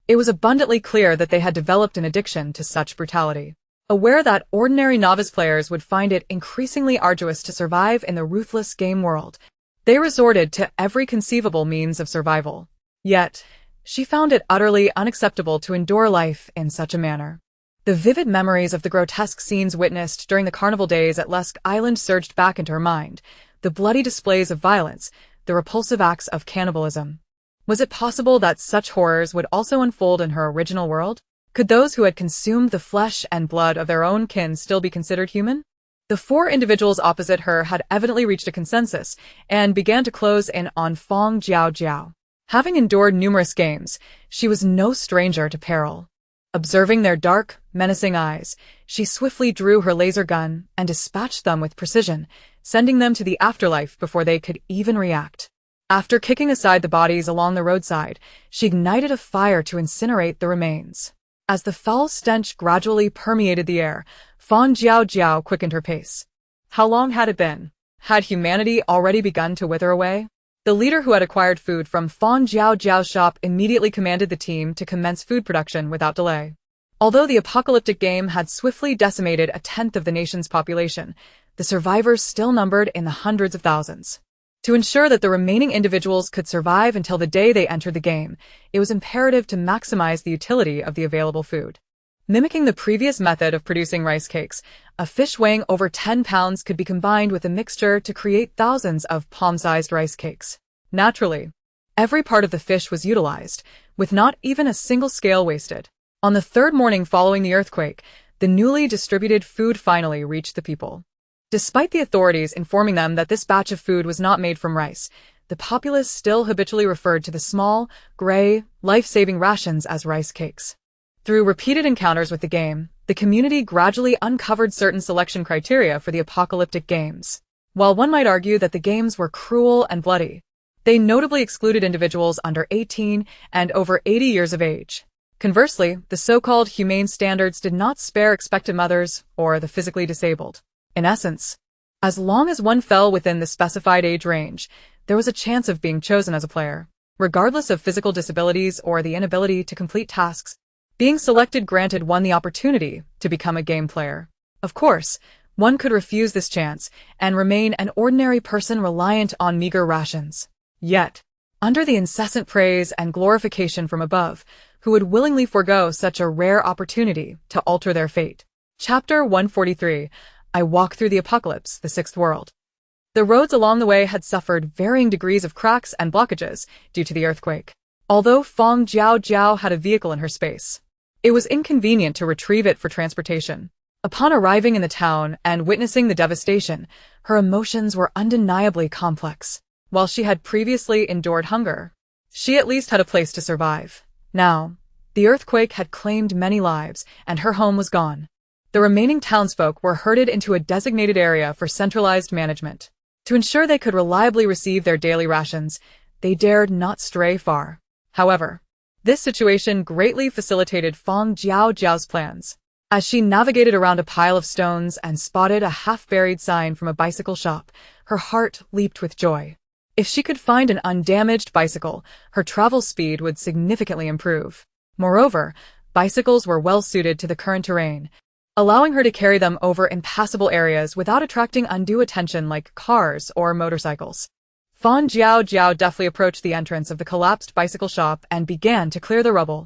it was abundantly clear that they had developed an addiction to such brutality. Aware that ordinary novice players would find it increasingly arduous to survive in the ruthless game world, they resorted to every conceivable means of survival. Yet, she found it utterly unacceptable to endure life in such a manner. The vivid memories of the grotesque scenes witnessed during the carnival days at Lesk Island surged back into her mind, the bloody displays of violence, the repulsive acts of cannibalism. Was it possible that such horrors would also unfold in her original world? Could those who had consumed the flesh and blood of their own kin still be considered human? The four individuals opposite her had evidently reached a consensus and began to close in on Fang Jiaojiao. Having endured numerous games, she was no stranger to peril. Observing their dark, menacing eyes, she swiftly drew her laser gun and dispatched them with precision, sending them to the afterlife before they could even react. After kicking aside the bodies along the roadside, she ignited a fire to incinerate the remains. As the foul stench gradually permeated the air, Fang Jiaojiao quickened her pace. How long had it been? Had humanity already begun to wither away? The leader who had acquired food from Fang Jiaojiao's shop immediately commanded the team to commence food production without delay. Although the apocalyptic game had swiftly decimated a tenth of the nation's population, the survivors still numbered in the hundreds of thousands. To ensure that the remaining individuals could survive until the day they entered the game, it was imperative to maximize the utility of the available food. Mimicking the previous method of producing rice cakes, a fish weighing over 10 pounds could be combined with a mixture to create thousands of palm-sized rice cakes. Naturally, every part of the fish was utilized, with not even a single scale wasted. On the third morning following the earthquake, the newly distributed food finally reached the people. Despite the authorities informing them that this batch of food was not made from rice, the populace still habitually referred to the small, gray, life-saving rations as rice cakes. Through repeated encounters with the game, the community gradually uncovered certain selection criteria for the apocalyptic games. While one might argue that the games were cruel and bloody, they notably excluded individuals under 18 and over 80 years of age. Conversely, the so-called humane standards did not spare expectant mothers or the physically disabled. In essence, as long as one fell within the specified age range, there was a chance of being chosen as a player. Regardless of physical disabilities or the inability to complete tasks, being selected granted one the opportunity to become a game player. Of course, one could refuse this chance and remain an ordinary person reliant on meager rations. Yet, under the incessant praise and glorification from above, who would willingly forego such a rare opportunity to alter their fate? Chapter 143. I Walk Through the Apocalypse, the Sixth World. The roads along the way had suffered varying degrees of cracks and blockages due to the earthquake. Although Fang Jiaojiao had a vehicle in her space, it was inconvenient to retrieve it for transportation. Upon arriving in the town and witnessing the devastation, her emotions were undeniably complex. While she had previously endured hunger, she at least had a place to survive. Now, the earthquake had claimed many lives, and her home was gone. The remaining townsfolk were herded into a designated area for centralized management. To ensure they could reliably receive their daily rations, they dared not stray far. However, this situation greatly facilitated Fang Jiaojiao's plans. As she navigated around a pile of stones and spotted a half-buried sign from a bicycle shop, her heart leaped with joy. If she could find an undamaged bicycle, her travel speed would significantly improve. Moreover, bicycles were well suited to the current terrain, allowing her to carry them over impassable areas without attracting undue attention like cars or motorcycles. Fang Jiaojiao deftly approached the entrance of the collapsed bicycle shop and began to clear the rubble.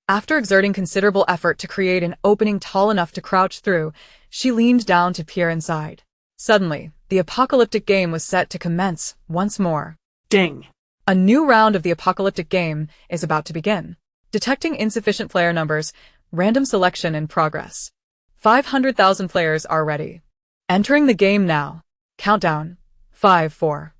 After exerting considerable effort to create an opening tall enough to crouch through, she leaned down to peer inside. Suddenly, the apocalyptic game was set to commence once more. Ding! A new round of the apocalyptic game is about to begin. Detecting insufficient player numbers, random selection in progress. 500,000 players are ready. Entering the game now. Countdown. 5, 4.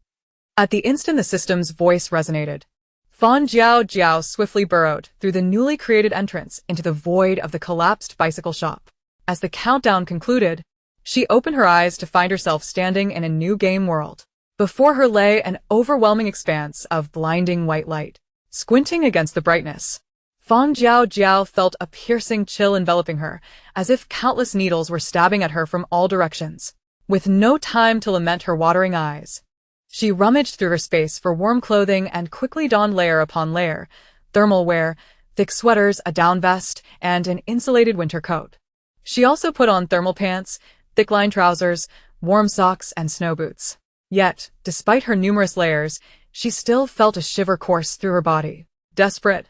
At the instant the system's voice resonated, Fang Jiaojiao swiftly burrowed through the newly created entrance into the void of the collapsed bicycle shop. As the countdown concluded, she opened her eyes to find herself standing in a new game world. Before her lay an overwhelming expanse of blinding white light. Squinting against the brightness, Fang Jiaojiao felt a piercing chill enveloping her, as if countless needles were stabbing at her from all directions. With no time to lament her watering eyes, she rummaged through her space for warm clothing and quickly donned layer upon layer, thermal wear, thick sweaters, a down vest, and an insulated winter coat. She also put on thermal pants, thick-lined trousers, warm socks, and snow boots. Yet, despite her numerous layers, she still felt a shiver course through her body. Desperate,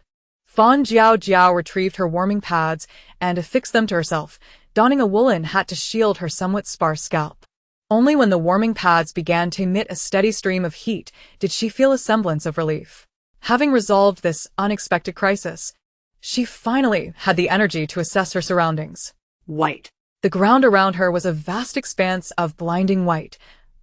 Fang Jiaojiao retrieved her warming pads and affixed them to herself, donning a woolen hat to shield her somewhat sparse scalp. Only when the warming pads began to emit a steady stream of heat did she feel a semblance of relief. Having resolved this unexpected crisis, she finally had the energy to assess her surroundings. White. The ground around her was a vast expanse of blinding white,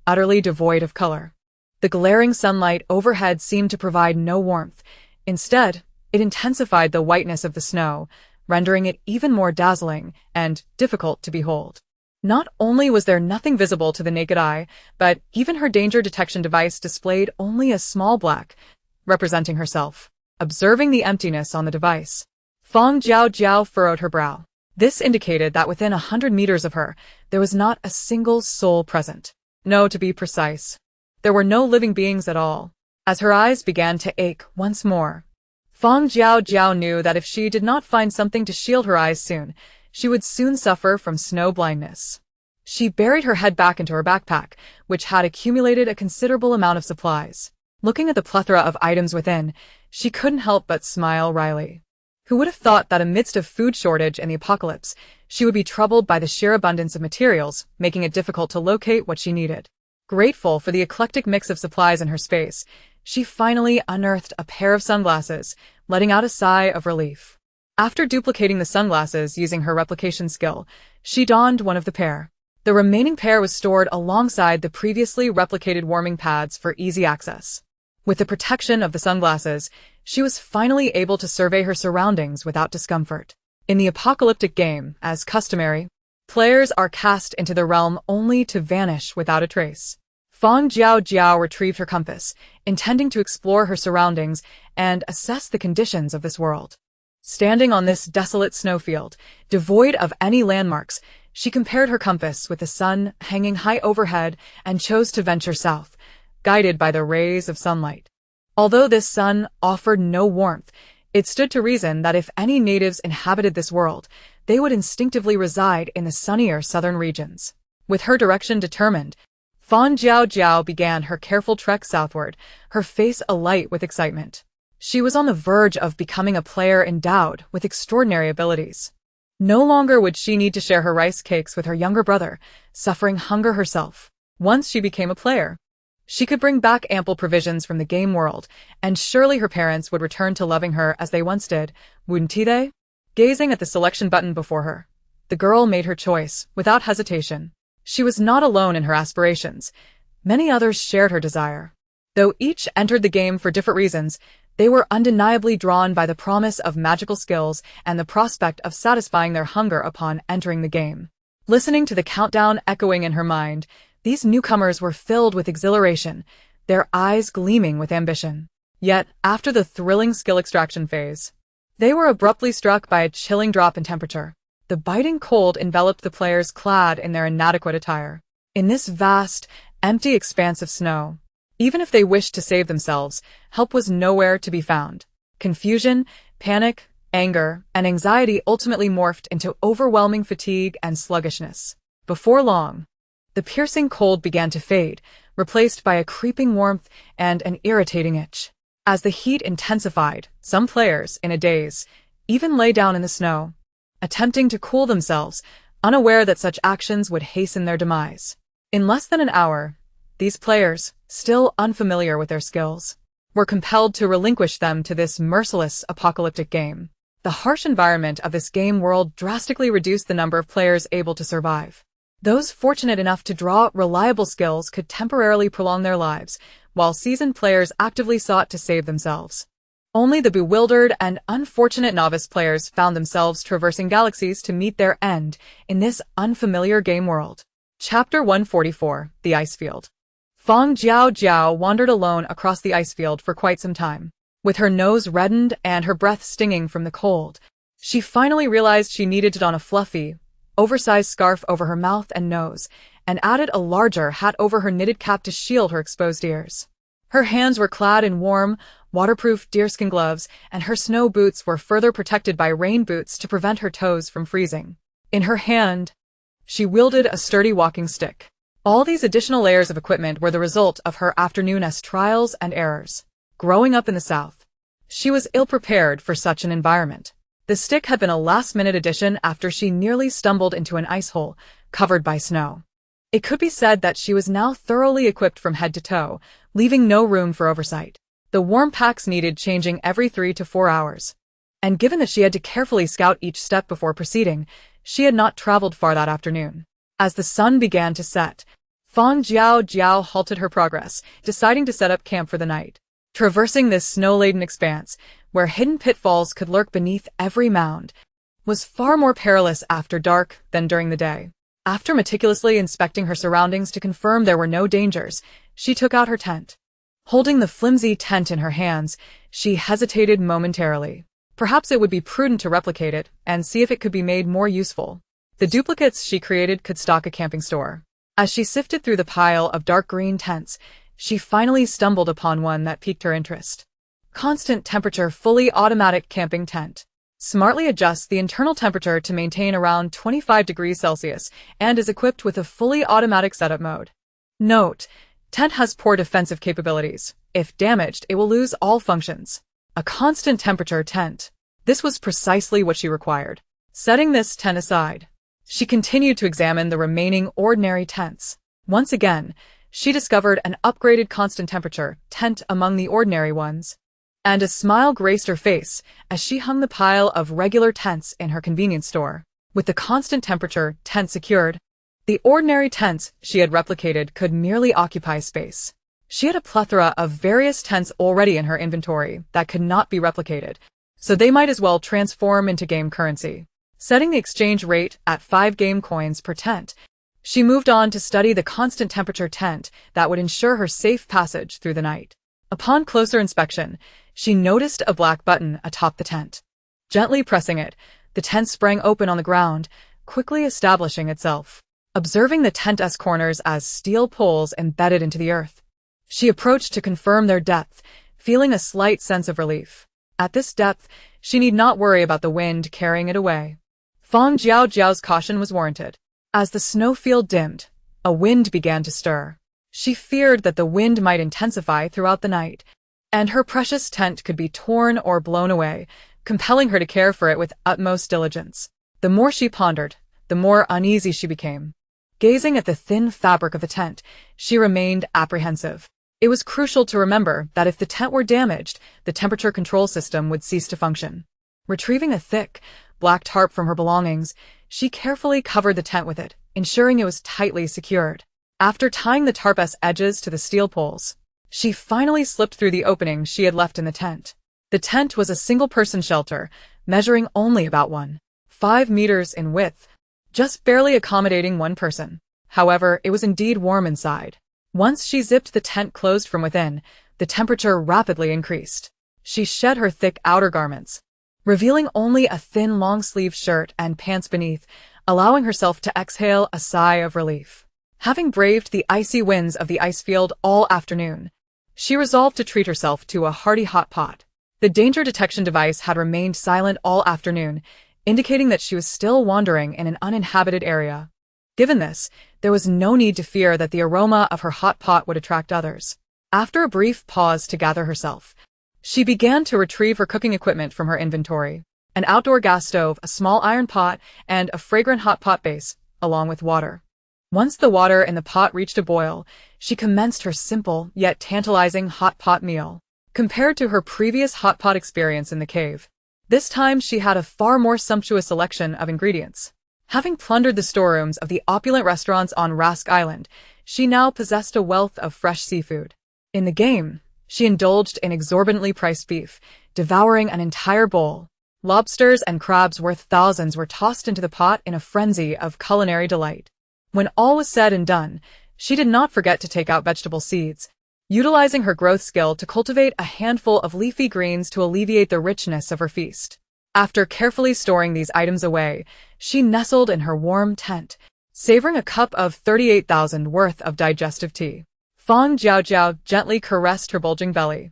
utterly devoid of color. The glaring sunlight overhead seemed to provide no warmth. Instead, it intensified the whiteness of the snow, rendering it even more dazzling and difficult to behold. Not only was there nothing visible to the naked eye, but even her danger detection device displayed only a small black, representing herself. Observing the emptiness on the device, Fang Jiaojiao furrowed her brow. This indicated that within 100 meters of her, there was not a single soul present. No, to be precise, there were no living beings at all. As her eyes began to ache once more, Fang Jiaojiao knew that if she did not find something to shield her eyes soon, she would soon suffer from snow blindness. She buried her head back into her backpack, which had accumulated a considerable amount of supplies. Looking at the plethora of items within, she couldn't help but smile wryly. Who would have thought that amidst a food shortage and the apocalypse, she would be troubled by the sheer abundance of materials, making it difficult to locate what she needed. Grateful for the eclectic mix of supplies in her space, she finally unearthed a pair of sunglasses, letting out a sigh of relief. After duplicating the sunglasses using her replication skill, she donned one of the pair. The remaining pair was stored alongside the previously replicated warming pads for easy access. With the protection of the sunglasses, she was finally able to survey her surroundings without discomfort. In the apocalyptic game, as customary, players are cast into the realm only to vanish without a trace. Fang Jiaojiao retrieved her compass, intending to explore her surroundings and assess the conditions of this world. Standing on this desolate snowfield, devoid of any landmarks, she compared her compass with the sun hanging high overhead and chose to venture south, guided by the rays of sunlight. Although this sun offered no warmth, it stood to reason that if any natives inhabited this world, they would instinctively reside in the sunnier southern regions. With her direction determined, Fang Jiaojiao began her careful trek southward, her face alight with excitement. She was on the verge of becoming a player endowed with extraordinary abilities. No longer would she need to share her rice cakes with her younger brother, suffering hunger herself. Once she became a player, she could bring back ample provisions from the game world, and surely her parents would return to loving her as they once did, wouldn't they? Gazing at the selection button before her, the girl made her choice, without hesitation. She was not alone in her aspirations. Many others shared her desire. Though each entered the game for different reasons, they were undeniably drawn by the promise of magical skills and the prospect of satisfying their hunger upon entering the game. Listening to the countdown echoing in her mind, these newcomers were filled with exhilaration, their eyes gleaming with ambition. Yet, after the thrilling skill extraction phase, they were abruptly struck by a chilling drop in temperature. The biting cold enveloped the players clad in their inadequate attire. In this vast, empty expanse of snow, even if they wished to save themselves, help was nowhere to be found. Confusion, panic, anger, and anxiety ultimately morphed into overwhelming fatigue and sluggishness. Before long, the piercing cold began to fade, replaced by a creeping warmth and an irritating itch. As the heat intensified, some players, in a daze, even lay down in the snow, attempting to cool themselves, unaware that such actions would hasten their demise. In less than an hour, these players, still unfamiliar with their skills, were compelled to relinquish them to this merciless apocalyptic game. The harsh environment of this game world drastically reduced the number of players able to survive. Those fortunate enough to draw reliable skills could temporarily prolong their lives, while seasoned players actively sought to save themselves. Only the bewildered and unfortunate novice players found themselves traversing galaxies to meet their end in this unfamiliar game world. Chapter 144, The Ice Field. Fang Jiaojiao wandered alone across the ice field for quite some time. With her nose reddened and her breath stinging from the cold, she finally realized she needed to don a fluffy, oversized scarf over her mouth and nose, and added a larger hat over her knitted cap to shield her exposed ears. Her hands were clad in warm, waterproof deerskin gloves, and her snow boots were further protected by rain boots to prevent her toes from freezing. In her hand, she wielded a sturdy walking stick. All these additional layers of equipment were the result of her afternoon's trials and errors. Growing up in the South, she was ill-prepared for such an environment. The stick had been a last-minute addition after she nearly stumbled into an ice hole covered by snow. It could be said that she was now thoroughly equipped from head to toe, leaving no room for oversight. The warm packs needed changing every 3 to 4 hours. And given that she had to carefully scout each step before proceeding, she had not traveled far that afternoon. As the sun began to set, Fang Jiaojiao halted her progress, deciding to set up camp for the night. Traversing this snow-laden expanse, where hidden pitfalls could lurk beneath every mound, was far more perilous after dark than during the day. After meticulously inspecting her surroundings to confirm there were no dangers, she took out her tent. Holding the flimsy tent in her hands, she hesitated momentarily. Perhaps it would be prudent to replicate it and see if it could be made more useful. The duplicates she created could stock a camping store. As she sifted through the pile of dark green tents, she finally stumbled upon one that piqued her interest. Constant temperature fully automatic camping tent. Smartly adjusts the internal temperature to maintain around 25 degrees Celsius and is equipped with a fully automatic setup mode. Note: tent has poor defensive capabilities. If damaged, it will lose all functions. A constant temperature tent. This was precisely what she required. Setting this tent aside, she continued to examine the remaining ordinary tents. Once again, she discovered an upgraded constant temperature tent among the ordinary ones. And a smile graced her face as she hung the pile of regular tents in her convenience store. With the constant temperature tent secured, the ordinary tents she had replicated could merely occupy space. She had a plethora of various tents already in her inventory that could not be replicated, so they might as well transform into game currency. Setting the exchange rate at 5 game coins per tent, she moved on to study the constant temperature tent that would ensure her safe passage through the night. Upon closer inspection, she noticed a black button atop the tent. Gently pressing it, the tent sprang open on the ground, quickly establishing itself. Observing the tent's corners as steel poles embedded into the earth, she approached to confirm their depth, feeling a slight sense of relief. At this depth, she need not worry about the wind carrying it away. Fang Jiaojiao's caution was warranted. As the snowfield dimmed, a wind began to stir. She feared that the wind might intensify throughout the night, and her precious tent could be torn or blown away, compelling her to care for it with utmost diligence. The more she pondered, the more uneasy she became. Gazing at the thin fabric of the tent, she remained apprehensive. It was crucial to remember that if the tent were damaged, the temperature control system would cease to function. Retrieving a thick, black tarp from her belongings, she carefully covered the tent with it, ensuring it was tightly secured. After tying the tarp's edges to the steel poles, she finally slipped through the opening she had left in the tent. The tent was a single-person shelter, measuring only about 1.5 meters in width, just barely accommodating one person. However, it was indeed warm inside. Once she zipped the tent closed from within, the temperature rapidly increased. She shed her thick outer garments, revealing only a thin long-sleeved shirt and pants beneath, allowing herself to exhale a sigh of relief. Having braved the icy winds of the ice field all afternoon, she resolved to treat herself to a hearty hot pot. The danger detection device had remained silent all afternoon, indicating that she was still wandering in an uninhabited area. Given this, there was no need to fear that the aroma of her hot pot would attract others. After a brief pause to gather herself, she began to retrieve her cooking equipment from her inventory: an outdoor gas stove, a small iron pot, and a fragrant hot pot base, along with water. Once the water in the pot reached a boil, she commenced her simple yet tantalizing hot pot meal. Compared to her previous hot pot experience in the cave, this time she had a far more sumptuous selection of ingredients. Having plundered the storerooms of the opulent restaurants on Rask Island, she now possessed a wealth of fresh seafood. In the game, she indulged in exorbitantly priced beef, devouring an entire bowl. Lobsters and crabs worth thousands were tossed into the pot in a frenzy of culinary delight. When all was said and done, she did not forget to take out vegetable seeds, utilizing her growth skill to cultivate a handful of leafy greens to alleviate the richness of her feast. After carefully storing these items away, she nestled in her warm tent, savoring a cup of 38,000 worth of digestive tea. Fang Jiaojiao gently caressed her bulging belly,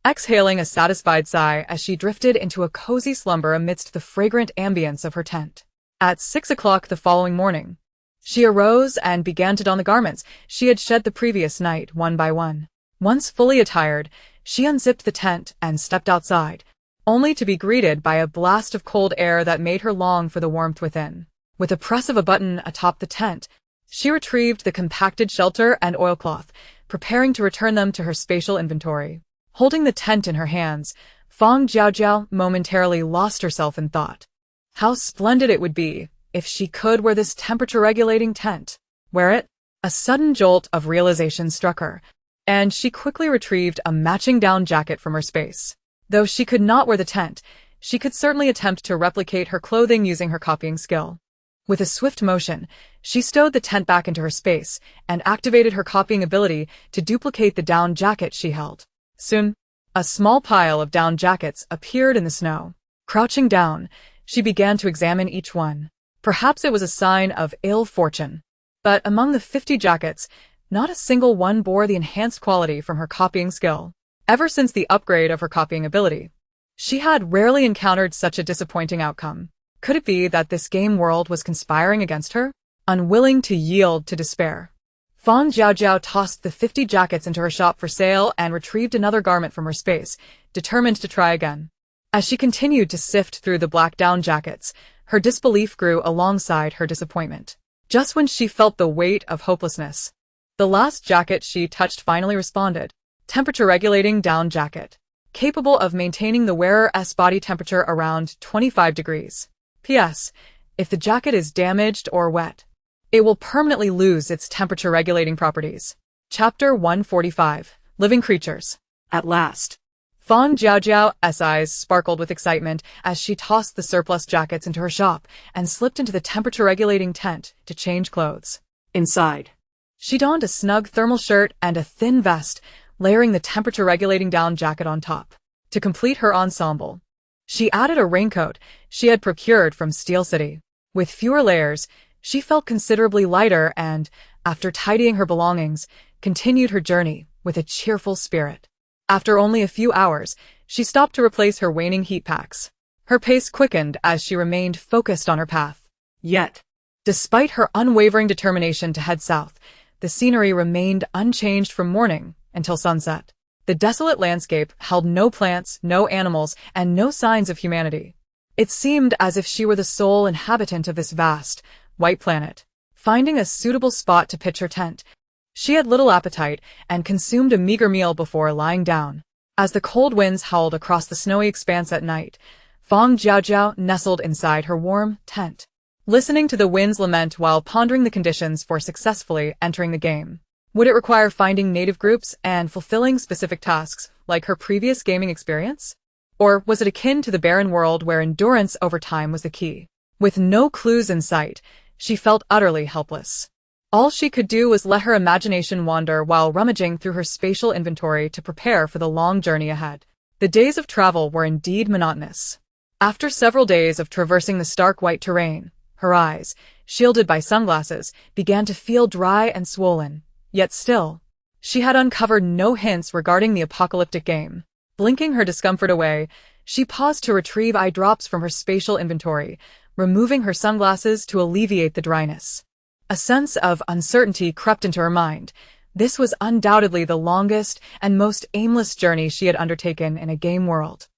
exhaling a satisfied sigh as she drifted into a cozy slumber amidst the fragrant ambience of her tent. At 6 o'clock the following morning, she arose and began to don the garments she had shed the previous night one by one. Once fully attired, she unzipped the tent and stepped outside, only to be greeted by a blast of cold air that made her long for the warmth within. With a press of a button atop the tent, she retrieved the compacted shelter and oilcloth, preparing to return them to her spatial inventory. Holding the tent in her hands, Fang Jiaojiao momentarily lost herself in thought. How splendid it would be if she could wear this temperature-regulating tent. Wear it? A sudden jolt of realization struck her, and she quickly retrieved a matching down jacket from her space. Though she could not wear the tent, she could certainly attempt to replicate her clothing using her copying skill. With a swift motion, she stowed the tent back into her space and activated her copying ability to duplicate the down jacket she held. Soon, a small pile of down jackets appeared in the snow. Crouching down, she began to examine each one. Perhaps it was a sign of ill fortune. But among the 50 jackets, not a single one bore the enhanced quality from her copying skill. Ever since the upgrade of her copying ability, she had rarely encountered such a disappointing outcome. Could it be that this game world was conspiring against her? Unwilling to yield to despair, Fang Jiaojiao tossed the 50 jackets into her shop for sale and retrieved another garment from her space, determined to try again. As she continued to sift through the black down jackets, her disbelief grew alongside her disappointment. Just when she felt the weight of hopelessness, the last jacket she touched finally responded. Temperature-regulating down jacket, capable of maintaining the wearer's body temperature around 25 degrees. P.S. If the jacket is damaged or wet, it will permanently lose its temperature-regulating properties. Chapter 145. Living Creatures. At last. Fang Jiaojiao's eyes sparkled with excitement as she tossed the surplus jackets into her shop and slipped into the temperature-regulating tent to change clothes. Inside, She donned a snug thermal shirt and a thin vest, layering the temperature-regulating down jacket on top. To complete her ensemble, she added a raincoat she had procured from Steel City. With fewer layers, she felt considerably lighter and, after tidying her belongings, continued her journey with a cheerful spirit. After only a few hours, she stopped to replace her waning heat packs. Her pace quickened as she remained focused on her path. yet, Despite her unwavering determination to head south, the scenery remained unchanged from morning until sunset. The desolate landscape held no plants, no animals, and no signs of humanity. It seemed as if she were the sole inhabitant of this vast, white planet. Finding a suitable spot to pitch her tent, she had little appetite and consumed a meager meal before lying down. As the cold winds howled across the snowy expanse at night, Fang Jiaojiao nestled inside her warm tent, listening to the winds lament while pondering the conditions for successfully entering the game. Would it require finding native groups and fulfilling specific tasks like her previous gaming experience? Or was it akin to the barren world where endurance over time was the key? With no clues in sight, she felt utterly helpless. All she could do was let her imagination wander while rummaging through her spatial inventory to prepare for the long journey ahead. The days of travel were indeed monotonous. After several days of traversing the stark white terrain, her eyes, shielded by sunglasses, began to feel dry and swollen. Yet still, she had uncovered no hints regarding the apocalyptic game. Blinking her discomfort away, she paused to retrieve eye drops from her spatial inventory, removing her sunglasses to alleviate the dryness. A sense of uncertainty crept into her mind. This was undoubtedly the longest and most aimless journey she had undertaken in a game world.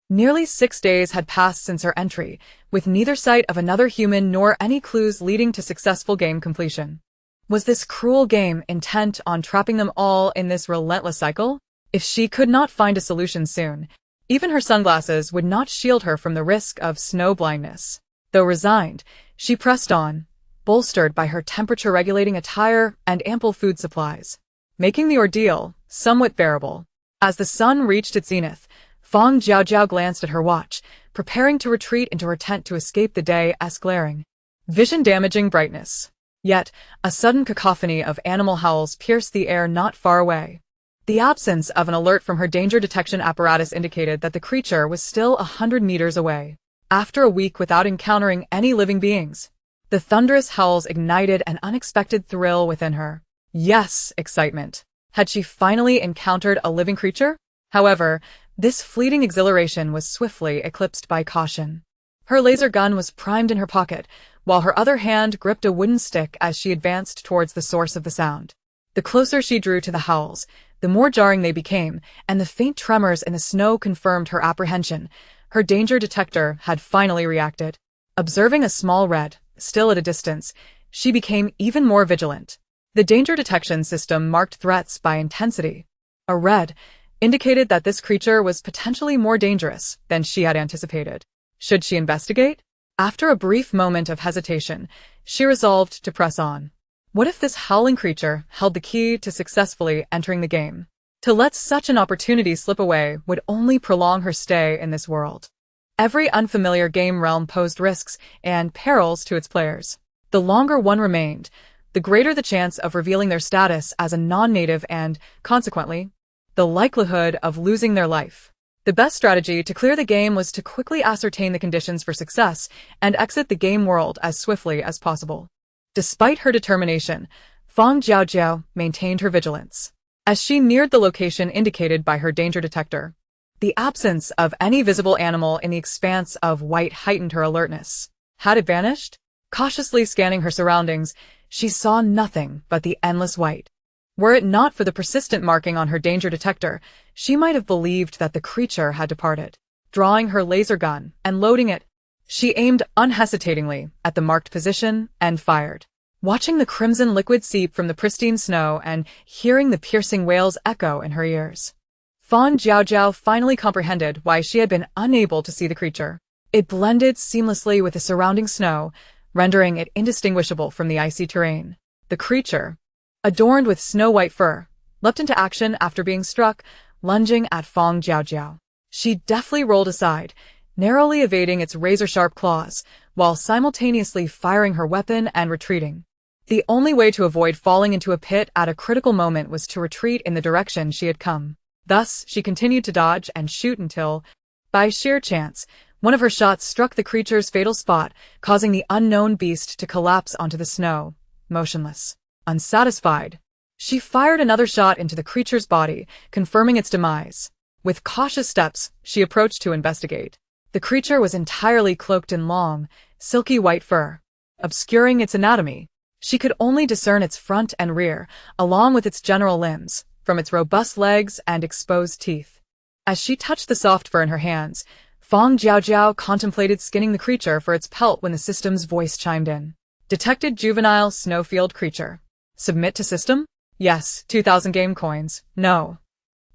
Nearly 6 days had passed since her entry, with neither sight of another human nor any clues leading to successful game completion. Was this cruel game intent on trapping them all in this relentless cycle? If she could not find a solution soon, even her sunglasses would not shield her from the risk of snow blindness. Though resigned, she pressed on, bolstered by her temperature-regulating attire and ample food supplies, making the ordeal somewhat bearable. As the sun reached its zenith, Fang Jiaojiao glanced at her watch, preparing to retreat into her tent to escape the day's glaring, vision-damaging brightness. Yet, a sudden cacophony of animal howls pierced the air not far away. The absence of an alert from her danger detection apparatus indicated that the creature was still 100 meters away. After a week without encountering any living beings, the thunderous howls ignited an unexpected thrill within her. Yes, excitement. Had she finally encountered a living creature? However, this fleeting exhilaration was swiftly eclipsed by caution. Her laser gun was primed in her pocket, while her other hand gripped a wooden stick as she advanced towards the source of the sound. The closer she drew to the howls, the more jarring they became, and the faint tremors in the snow confirmed her apprehension. Her danger detector had finally reacted. Observing a small red, still at a distance, she became even more vigilant. The danger detection system marked threats by intensity. A red indicated that this creature was potentially more dangerous than she had anticipated. Should she investigate? After a brief moment of hesitation, she resolved to press on. What if this howling creature held the key to successfully entering the game? To let such an opportunity slip away would only prolong her stay in this world. Every unfamiliar game realm posed risks and perils to its players. The longer one remained, the greater the chance of revealing their status as a non-native and, consequently, the likelihood of losing their life. The best strategy to clear the game was to quickly ascertain the conditions for success and exit the game world as swiftly as possible. Despite her determination, Fang Jiaojiao maintained her vigilance. As she neared the location indicated by her danger detector, the absence of any visible animal in the expanse of white heightened her alertness. Had it vanished? Cautiously scanning her surroundings, she saw nothing but the endless white. Were it not for the persistent marking on her danger detector, she might have believed that the creature had departed. Drawing her laser gun and loading it, she aimed unhesitatingly at the marked position and fired. Watching the crimson liquid seep from the pristine snow and hearing the piercing wails echo in her ears, Fang Jiaojiao finally comprehended why she had been unable to see the creature. It blended seamlessly with the surrounding snow, rendering it indistinguishable from the icy terrain. The creature, adorned with snow-white fur, leapt into action after being struck, lunging at Fang Jiaojiao. She deftly rolled aside, narrowly evading its razor-sharp claws, while simultaneously firing her weapon and retreating. The only way to avoid falling into a pit at a critical moment was to retreat in the direction she had come. Thus, she continued to dodge and shoot until, by sheer chance, one of her shots struck the creature's fatal spot, causing the unknown beast to collapse onto the snow, motionless. Unsatisfied, she fired another shot into the creature's body, confirming its demise. With cautious steps, she approached to investigate. The creature was entirely cloaked in long, silky white fur, obscuring its anatomy. She could only discern its front and rear, along with its general limbs, from its robust legs and exposed teeth. As she touched the soft fur in her hands, Fang Jiaojiao contemplated skinning the creature for its pelt when the system's voice chimed in. Detected juvenile snowfield creature. Submit to system? Yes, 2,000 game coins. No.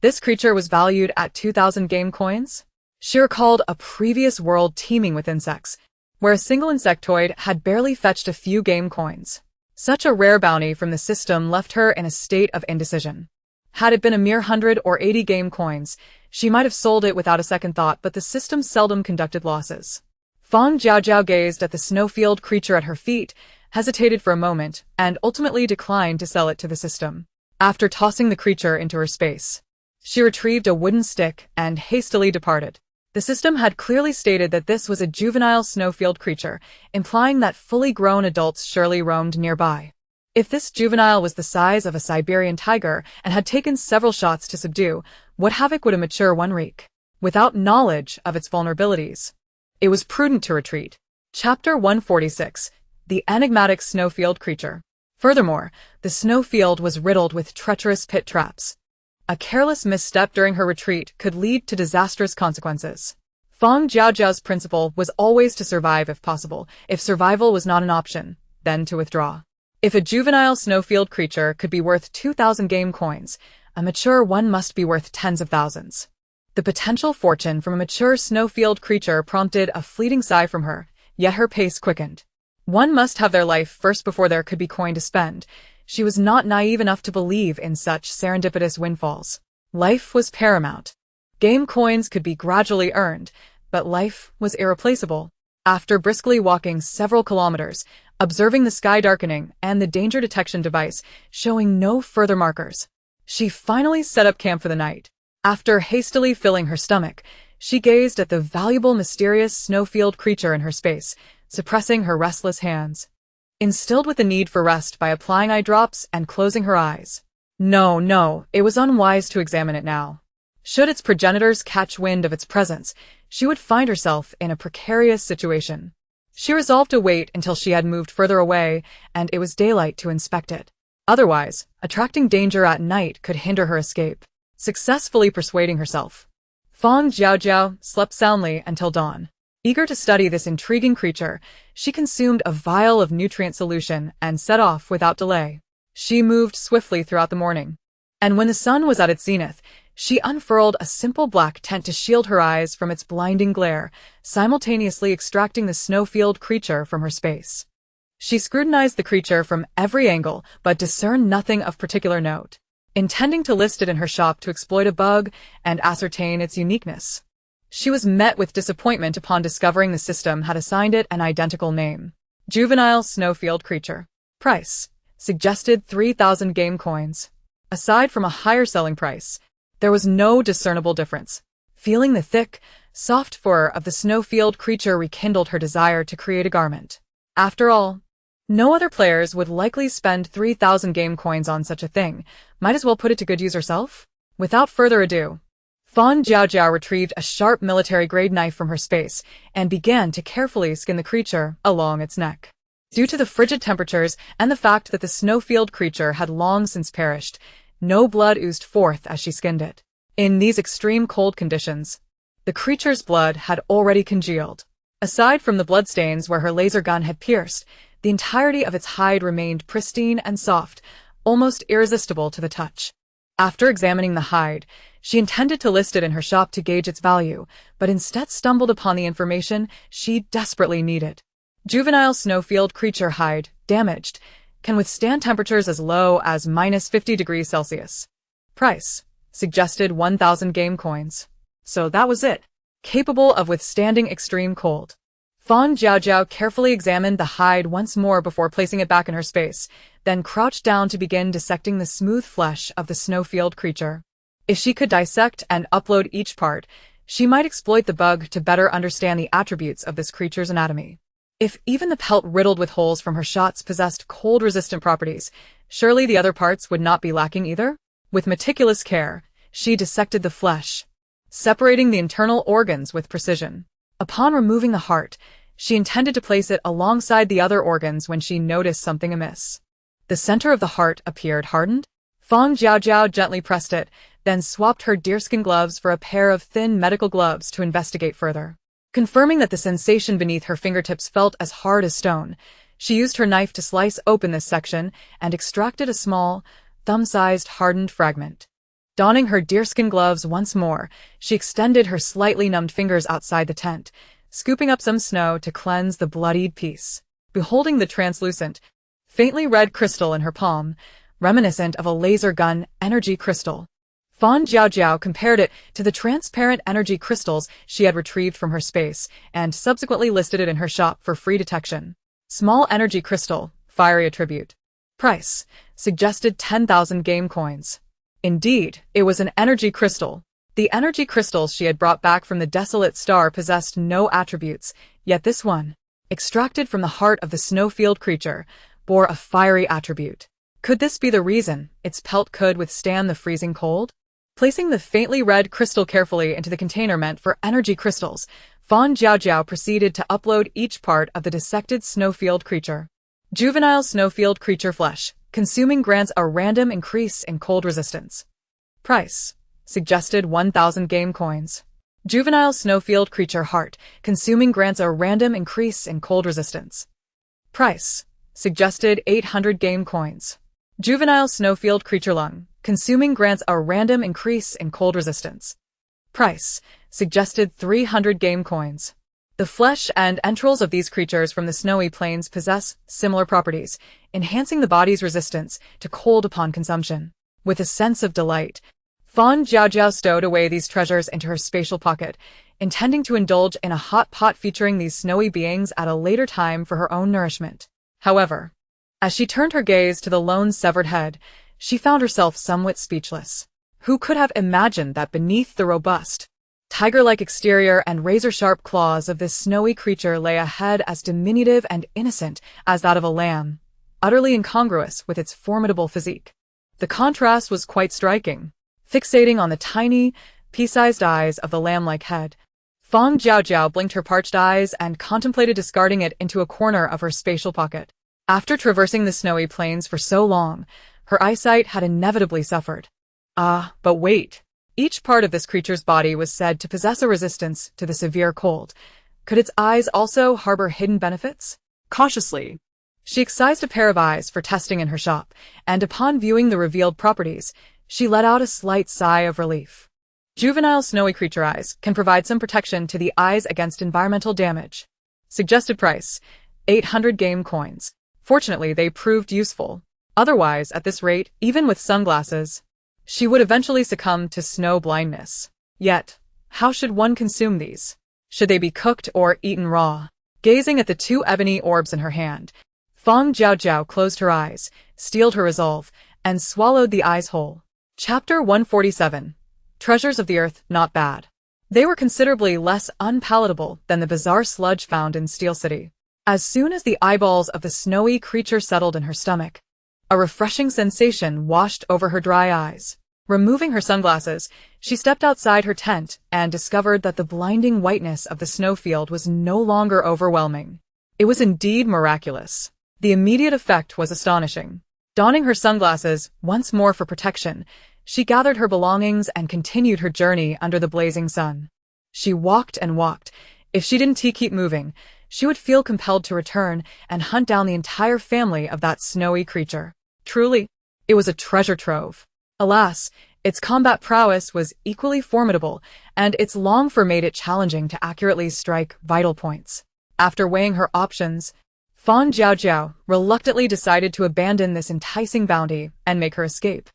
This creature was valued at 2,000 game coins? She recalled a previous world teeming with insects, where a single insectoid had barely fetched a few game coins. Such a rare bounty from the system left her in a state of indecision. Had it been a mere 100 or 80 game coins, she might have sold it without a second thought, but the system seldom conducted losses. Fang Jiaojiao gazed at the snowfield creature at her feet, hesitated for a moment, and ultimately declined to sell it to the system. After tossing the creature into her space, she retrieved a wooden stick and hastily departed. The system had clearly stated that this was a juvenile snowfield creature, implying that fully grown adults surely roamed nearby. If this juvenile was the size of a Siberian tiger and had taken several shots to subdue, what havoc would a mature one wreak? Without knowledge of its vulnerabilities, it was prudent to retreat. Chapter 146. The enigmatic snowfield creature. Furthermore, the snowfield was riddled with treacherous pit traps. A careless misstep during her retreat could lead to disastrous consequences. Fang Jiaojiao's principle was always to survive if possible. If survival was not an option, then to withdraw. If a juvenile snowfield creature could be worth 2,000 game coins, a mature one must be worth tens of thousands. The potential fortune from a mature snowfield creature prompted a fleeting sigh from her, yet her pace quickened. One must have their life first before there could be coin to spend. She was not naive enough to believe in such serendipitous windfalls. Life was paramount. Game coins could be gradually earned, but life was irreplaceable. After briskly walking several kilometers, observing the sky darkening and the danger detection device showing no further markers, she finally set up camp for the night. After hastily filling her stomach, she gazed at the valuable mysterious snowfield creature in her space, suppressing her restless hands. Instilled with the need for rest by applying eye drops and closing her eyes. No, it was unwise to examine it now. Should its progenitors catch wind of its presence, she would find herself in a precarious situation. She resolved to wait until she had moved further away and it was daylight to inspect it. Otherwise, attracting danger at night could hinder her escape. Successfully persuading herself, Fang Jiaojiao slept soundly until dawn. Eager to study this intriguing creature, she consumed a vial of nutrient solution and set off without delay. She moved swiftly throughout the morning, and when the sun was at its zenith, she unfurled a simple black tent to shield her eyes from its blinding glare, simultaneously extracting the snowfield creature from her space. She scrutinized the creature from every angle, but discerned nothing of particular note, intending to list it in her shop to exploit a bug and ascertain its uniqueness. She was met with disappointment upon discovering the system had assigned it an identical name. Juvenile snowfield creature. Price. Suggested 3,000 game coins. Aside from a higher selling price, there was no discernible difference. Feeling the thick, soft fur of the snowfield creature rekindled her desire to create a garment. After all, no other players would likely spend 3,000 game coins on such a thing. Might as well put it to good use herself. Without further ado, Fang Jiaojiao retrieved a sharp military-grade knife from her space and began to carefully skin the creature along its neck. Due to the frigid temperatures and the fact that the snowfield creature had long since perished, no blood oozed forth as she skinned it. In these extreme cold conditions, the creature's blood had already congealed. Aside from the bloodstains where her laser gun had pierced, the entirety of its hide remained pristine and soft, almost irresistible to the touch. After examining the hide, she intended to list it in her shop to gauge its value, but instead stumbled upon the information she desperately needed. Juvenile snowfield creature hide, damaged, can withstand temperatures as low as -50 degrees Celsius. Price. Suggested 1,000 game coins. So that was it. Capable of withstanding extreme cold. Fang Jiaojiao carefully examined the hide once more before placing it back in her space, then crouched down to begin dissecting the smooth flesh of the snowfield creature. If she could dissect and upload each part, she might exploit the bug to better understand the attributes of this creature's anatomy. If even the pelt riddled with holes from her shots possessed cold-resistant properties, surely the other parts would not be lacking either? With meticulous care, she dissected the flesh, separating the internal organs with precision. Upon removing the heart, she intended to place it alongside the other organs when she noticed something amiss. The center of the heart appeared hardened. Fang Jiaojiao gently pressed it, then swapped her deerskin gloves for a pair of thin medical gloves to investigate further. Confirming that the sensation beneath her fingertips felt as hard as stone, she used her knife to slice open this section and extracted a small, thumb-sized hardened fragment. Donning her deerskin gloves once more, she extended her slightly numbed fingers outside the tent, scooping up some snow to cleanse the bloodied piece. Beholding the translucent, faintly red crystal in her palm, reminiscent of a laser gun energy crystal, Fang Jiaojiao compared it to the transparent energy crystals she had retrieved from her space and subsequently listed it in her shop for free detection. Small energy crystal, fiery attribute. Price. Suggested 10,000 game coins. Indeed, it was an energy crystal. The energy crystals she had brought back from the desolate star possessed no attributes, yet this one, extracted from the heart of the snowfield creature, bore a fiery attribute. Could this be the reason its pelt could withstand the freezing cold? Placing the faintly red crystal carefully into the container meant for energy crystals, Fang Jiaojiao proceeded to upload each part of the dissected snowfield creature. Juvenile snowfield creature flesh. Consuming grants a random increase in cold resistance. Price. Suggested 1,000 game coins. Juvenile snowfield creature heart. Consuming grants a random increase in cold resistance. Price. Suggested 800 game coins. Juvenile snowfield creature lung. Consuming grants a random increase in cold resistance. Price. Suggested 300 game coins. The flesh and entrails of these creatures from the snowy plains possess similar properties, enhancing the body's resistance to cold upon consumption. With a sense of delight, Fang Jiaojiao stowed away these treasures into her spatial pocket, intending to indulge in a hot pot featuring these snowy beings at a later time for her own nourishment. However, as she turned her gaze to the lone severed head, she found herself somewhat speechless. Who could have imagined that beneath the robust, tiger-like exterior and razor-sharp claws of this snowy creature lay a head as diminutive and innocent as that of a lamb, utterly incongruous with its formidable physique. The contrast was quite striking. Fixating on the tiny, pea-sized eyes of the lamb-like head, Fang Jiaojiao blinked her parched eyes and contemplated discarding it into a corner of her spatial pocket. After traversing the snowy plains for so long, her eyesight had inevitably suffered. But wait. Each part of this creature's body was said to possess a resistance to the severe cold. Could its eyes also harbor hidden benefits? Cautiously, she excised a pair of eyes for testing in her shop, and upon viewing the revealed properties, she let out a slight sigh of relief. Juvenile snowy creature eyes can provide some protection to the eyes against environmental damage. Suggested price, 800 game coins. Fortunately, they proved useful. Otherwise, at this rate, even with sunglasses, she would eventually succumb to snow blindness. Yet, how should one consume these? Should they be cooked or eaten raw? Gazing at the two ebony orbs in her hand, Fang Jiaojiao closed her eyes, steeled her resolve, and swallowed the eyes whole. Chapter 147. Treasures of the Earth, not bad. They were considerably less unpalatable than the bizarre sludge found in Steel City. As soon as the eyeballs of the snowy creature settled in her stomach, a refreshing sensation washed over her dry eyes. Removing her sunglasses, she stepped outside her tent and discovered that the blinding whiteness of the snowfield was no longer overwhelming. It was indeed miraculous. The immediate effect was astonishing. Donning her sunglasses once more for protection, she gathered her belongings and continued her journey under the blazing sun. She walked and walked. If she didn't keep moving, she would feel compelled to return and hunt down the entire family of that snowy creature. Truly, it was a treasure trove. Alas, its combat prowess was equally formidable, and its long fur made it challenging to accurately strike vital points. After weighing her options, Fang Jiaojiao reluctantly decided to abandon this enticing bounty and make her escape.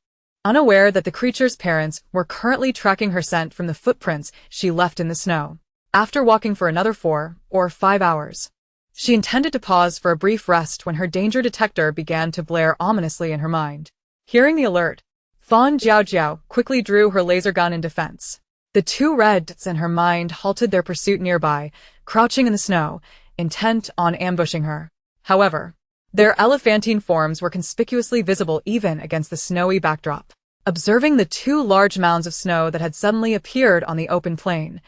Unaware that the creature's parents were currently tracking her scent from the footprints she left in the snow. After walking for another 4 or 5 hours, she intended to pause for a brief rest when her danger detector began to blare ominously in her mind. Hearing the alert, Fang Jiaojiao quickly drew her laser gun in defense. The two red dots in her mind halted their pursuit nearby, crouching in the snow, intent on ambushing her. However, their elephantine forms were conspicuously visible even against the snowy backdrop. Observing the two large mounds of snow that had suddenly appeared on the open plain,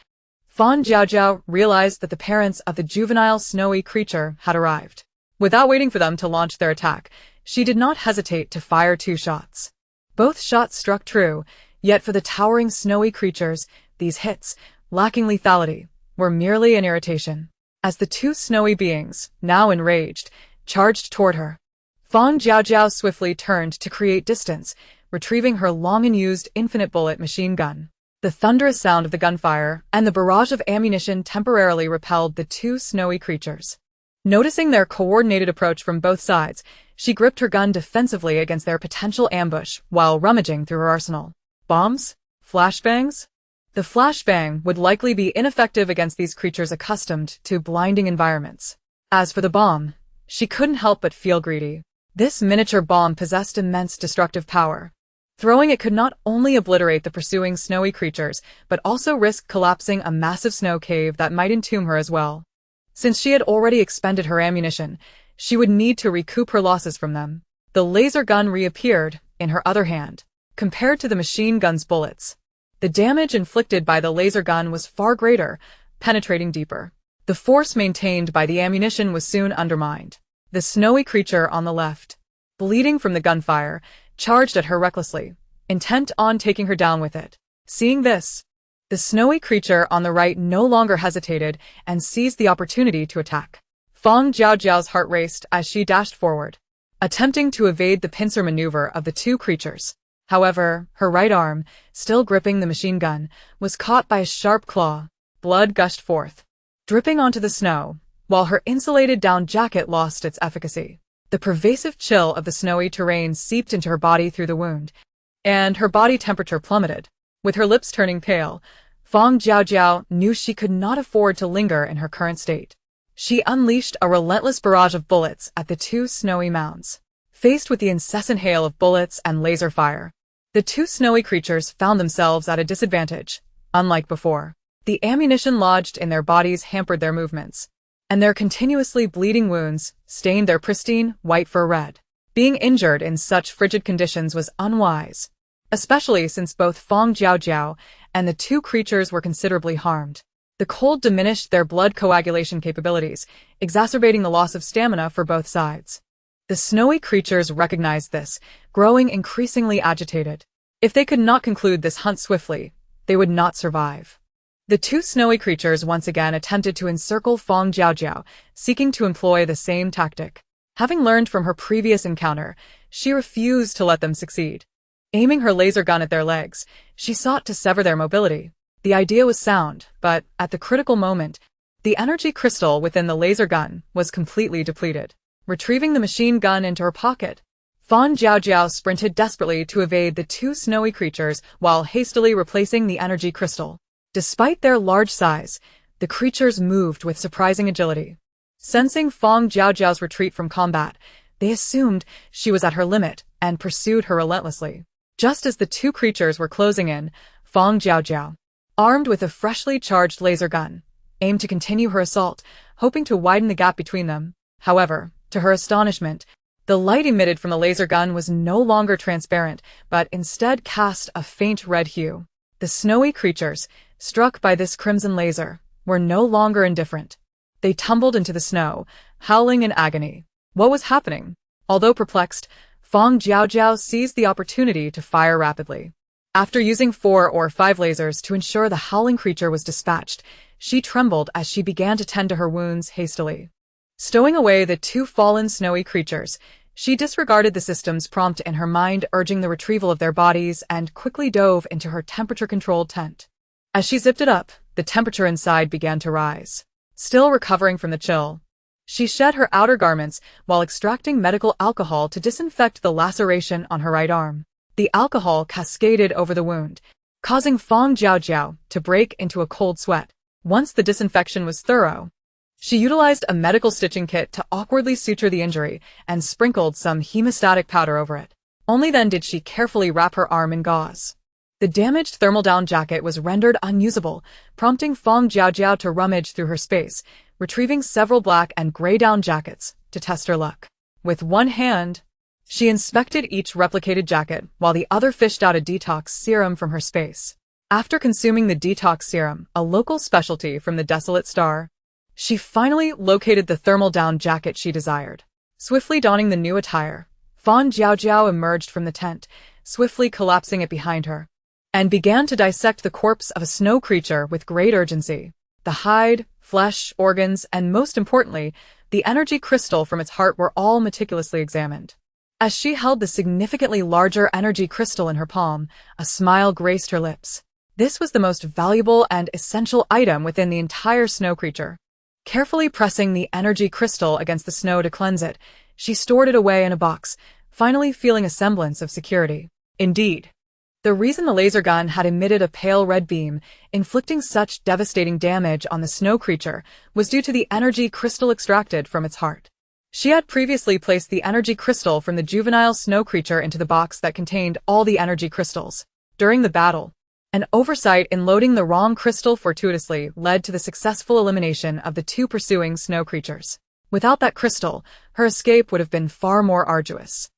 Fang Jiaojiao realized that the parents of the juvenile snowy creature had arrived. Without waiting for them to launch their attack, she did not hesitate to fire 2 shots. Both shots struck true, yet for the towering snowy creatures, these hits, lacking lethality, were merely an irritation. As the two snowy beings, now enraged, charged toward her, Fang Jiaojiao swiftly turned to create distance, retrieving her long-unused infinite bullet machine gun. The thunderous sound of the gunfire and the barrage of ammunition temporarily repelled the two snowy creatures. Noticing their coordinated approach from both sides, she gripped her gun defensively against their potential ambush while rummaging through her arsenal. Bombs? Flashbangs? The flashbang would likely be ineffective against these creatures accustomed to blinding environments. As for the bomb, she couldn't help but feel greedy. This miniature bomb possessed immense destructive power. Throwing it could not only obliterate the pursuing snowy creatures, but also risk collapsing a massive snow cave that might entomb her as well. Since she had already expended her ammunition, she would need to recoup her losses from them. The laser gun reappeared in her other hand. Compared to the machine gun's bullets, the damage inflicted by the laser gun was far greater, penetrating deeper. The force maintained by the ammunition was soon undermined. The snowy creature on the left, bleeding from the gunfire, charged at her recklessly, intent on taking her down with it. Seeing this, the snowy creature on the right no longer hesitated and seized the opportunity to attack. Fang Jiaojiao's heart raced as she dashed forward, attempting to evade the pincer maneuver of the two creatures. However, her right arm, still gripping the machine gun, was caught by a sharp claw. Blood gushed forth, dripping onto the snow, while her insulated down jacket lost its efficacy. The pervasive chill of the snowy terrain seeped into her body through the wound, and her body temperature plummeted. With her lips turning pale, Fang Jiaojiao knew she could not afford to linger in her current state. She unleashed a relentless barrage of bullets at the two snowy mounds. Faced with the incessant hail of bullets and laser fire, the two snowy creatures found themselves at a disadvantage. Unlike before, the ammunition lodged in their bodies hampered their movements, and their continuously bleeding wounds stained their pristine white fur red. Being injured in such frigid conditions was unwise, especially since both Fang Jiaojiao and the two creatures were considerably harmed. The cold diminished their blood coagulation capabilities, exacerbating the loss of stamina for both sides. The snowy creatures recognized this, growing increasingly agitated. If they could not conclude this hunt swiftly, they would not survive. The two snowy creatures once again attempted to encircle Fang Jiaojiao, seeking to employ the same tactic. Having learned from her previous encounter, she refused to let them succeed. Aiming her laser gun at their legs, she sought to sever their mobility. The idea was sound, but at the critical moment, the energy crystal within the laser gun was completely depleted. Retrieving the machine gun into her pocket, Fang Jiaojiao sprinted desperately to evade the two snowy creatures while hastily replacing the energy crystal. Despite their large size, the creatures moved with surprising agility. Sensing Fang Jiaojiao's retreat from combat, they assumed she was at her limit and pursued her relentlessly. Just as the two creatures were closing in, Fang Jiaojiao, armed with a freshly charged laser gun, aimed to continue her assault, hoping to widen the gap between them. However, to her astonishment, the light emitted from the laser gun was no longer transparent, but instead cast a faint red hue. The snowy creatures, struck by this crimson laser, were no longer indifferent. They tumbled into the snow, howling in agony. What was happening? Although perplexed, Fang Jiaojiao seized the opportunity to fire rapidly. After using 4 or 5 lasers to ensure the howling creature was dispatched, she trembled as she began to tend to her wounds hastily. Stowing away the two fallen snowy creatures, she disregarded the system's prompt in her mind urging the retrieval of their bodies and quickly dove into her temperature-controlled tent. As she zipped it up, the temperature inside began to rise. Still recovering from the chill, she shed her outer garments while extracting medical alcohol to disinfect the laceration on her right arm. The alcohol cascaded over the wound, causing Fang Jiaojiao to break into a cold sweat. Once the disinfection was thorough, she utilized a medical stitching kit to awkwardly suture the injury and sprinkled some hemostatic powder over it. Only then did she carefully wrap her arm in gauze. The damaged thermal down jacket was rendered unusable, prompting Fang Jiaojiao to rummage through her space, retrieving several black and gray down jackets to test her luck. With one hand, she inspected each replicated jacket while the other fished out a detox serum from her space. After consuming the detox serum, a local specialty from the Desolate Star, she finally located the thermal down jacket she desired. Swiftly donning the new attire, Fang Jiaojiao emerged from the tent, swiftly collapsing it behind her, and began to dissect the corpse of a snow creature with great urgency. The hide, flesh, organs, and most importantly, the energy crystal from its heart were all meticulously examined. As she held the significantly larger energy crystal in her palm, a smile graced her lips. This was the most valuable and essential item within the entire snow creature. Carefully pressing the energy crystal against the snow to cleanse it, she stored it away in a box, finally feeling a semblance of security. Indeed, the reason the laser gun had emitted a pale red beam, inflicting such devastating damage on the snow creature, was due to the energy crystal extracted from its heart. She had previously placed the energy crystal from the juvenile snow creature into the box that contained all the energy crystals. During the battle, an oversight in loading the wrong crystal fortuitously led to the successful elimination of the two pursuing snow creatures. Without that crystal, her escape would have been far more arduous.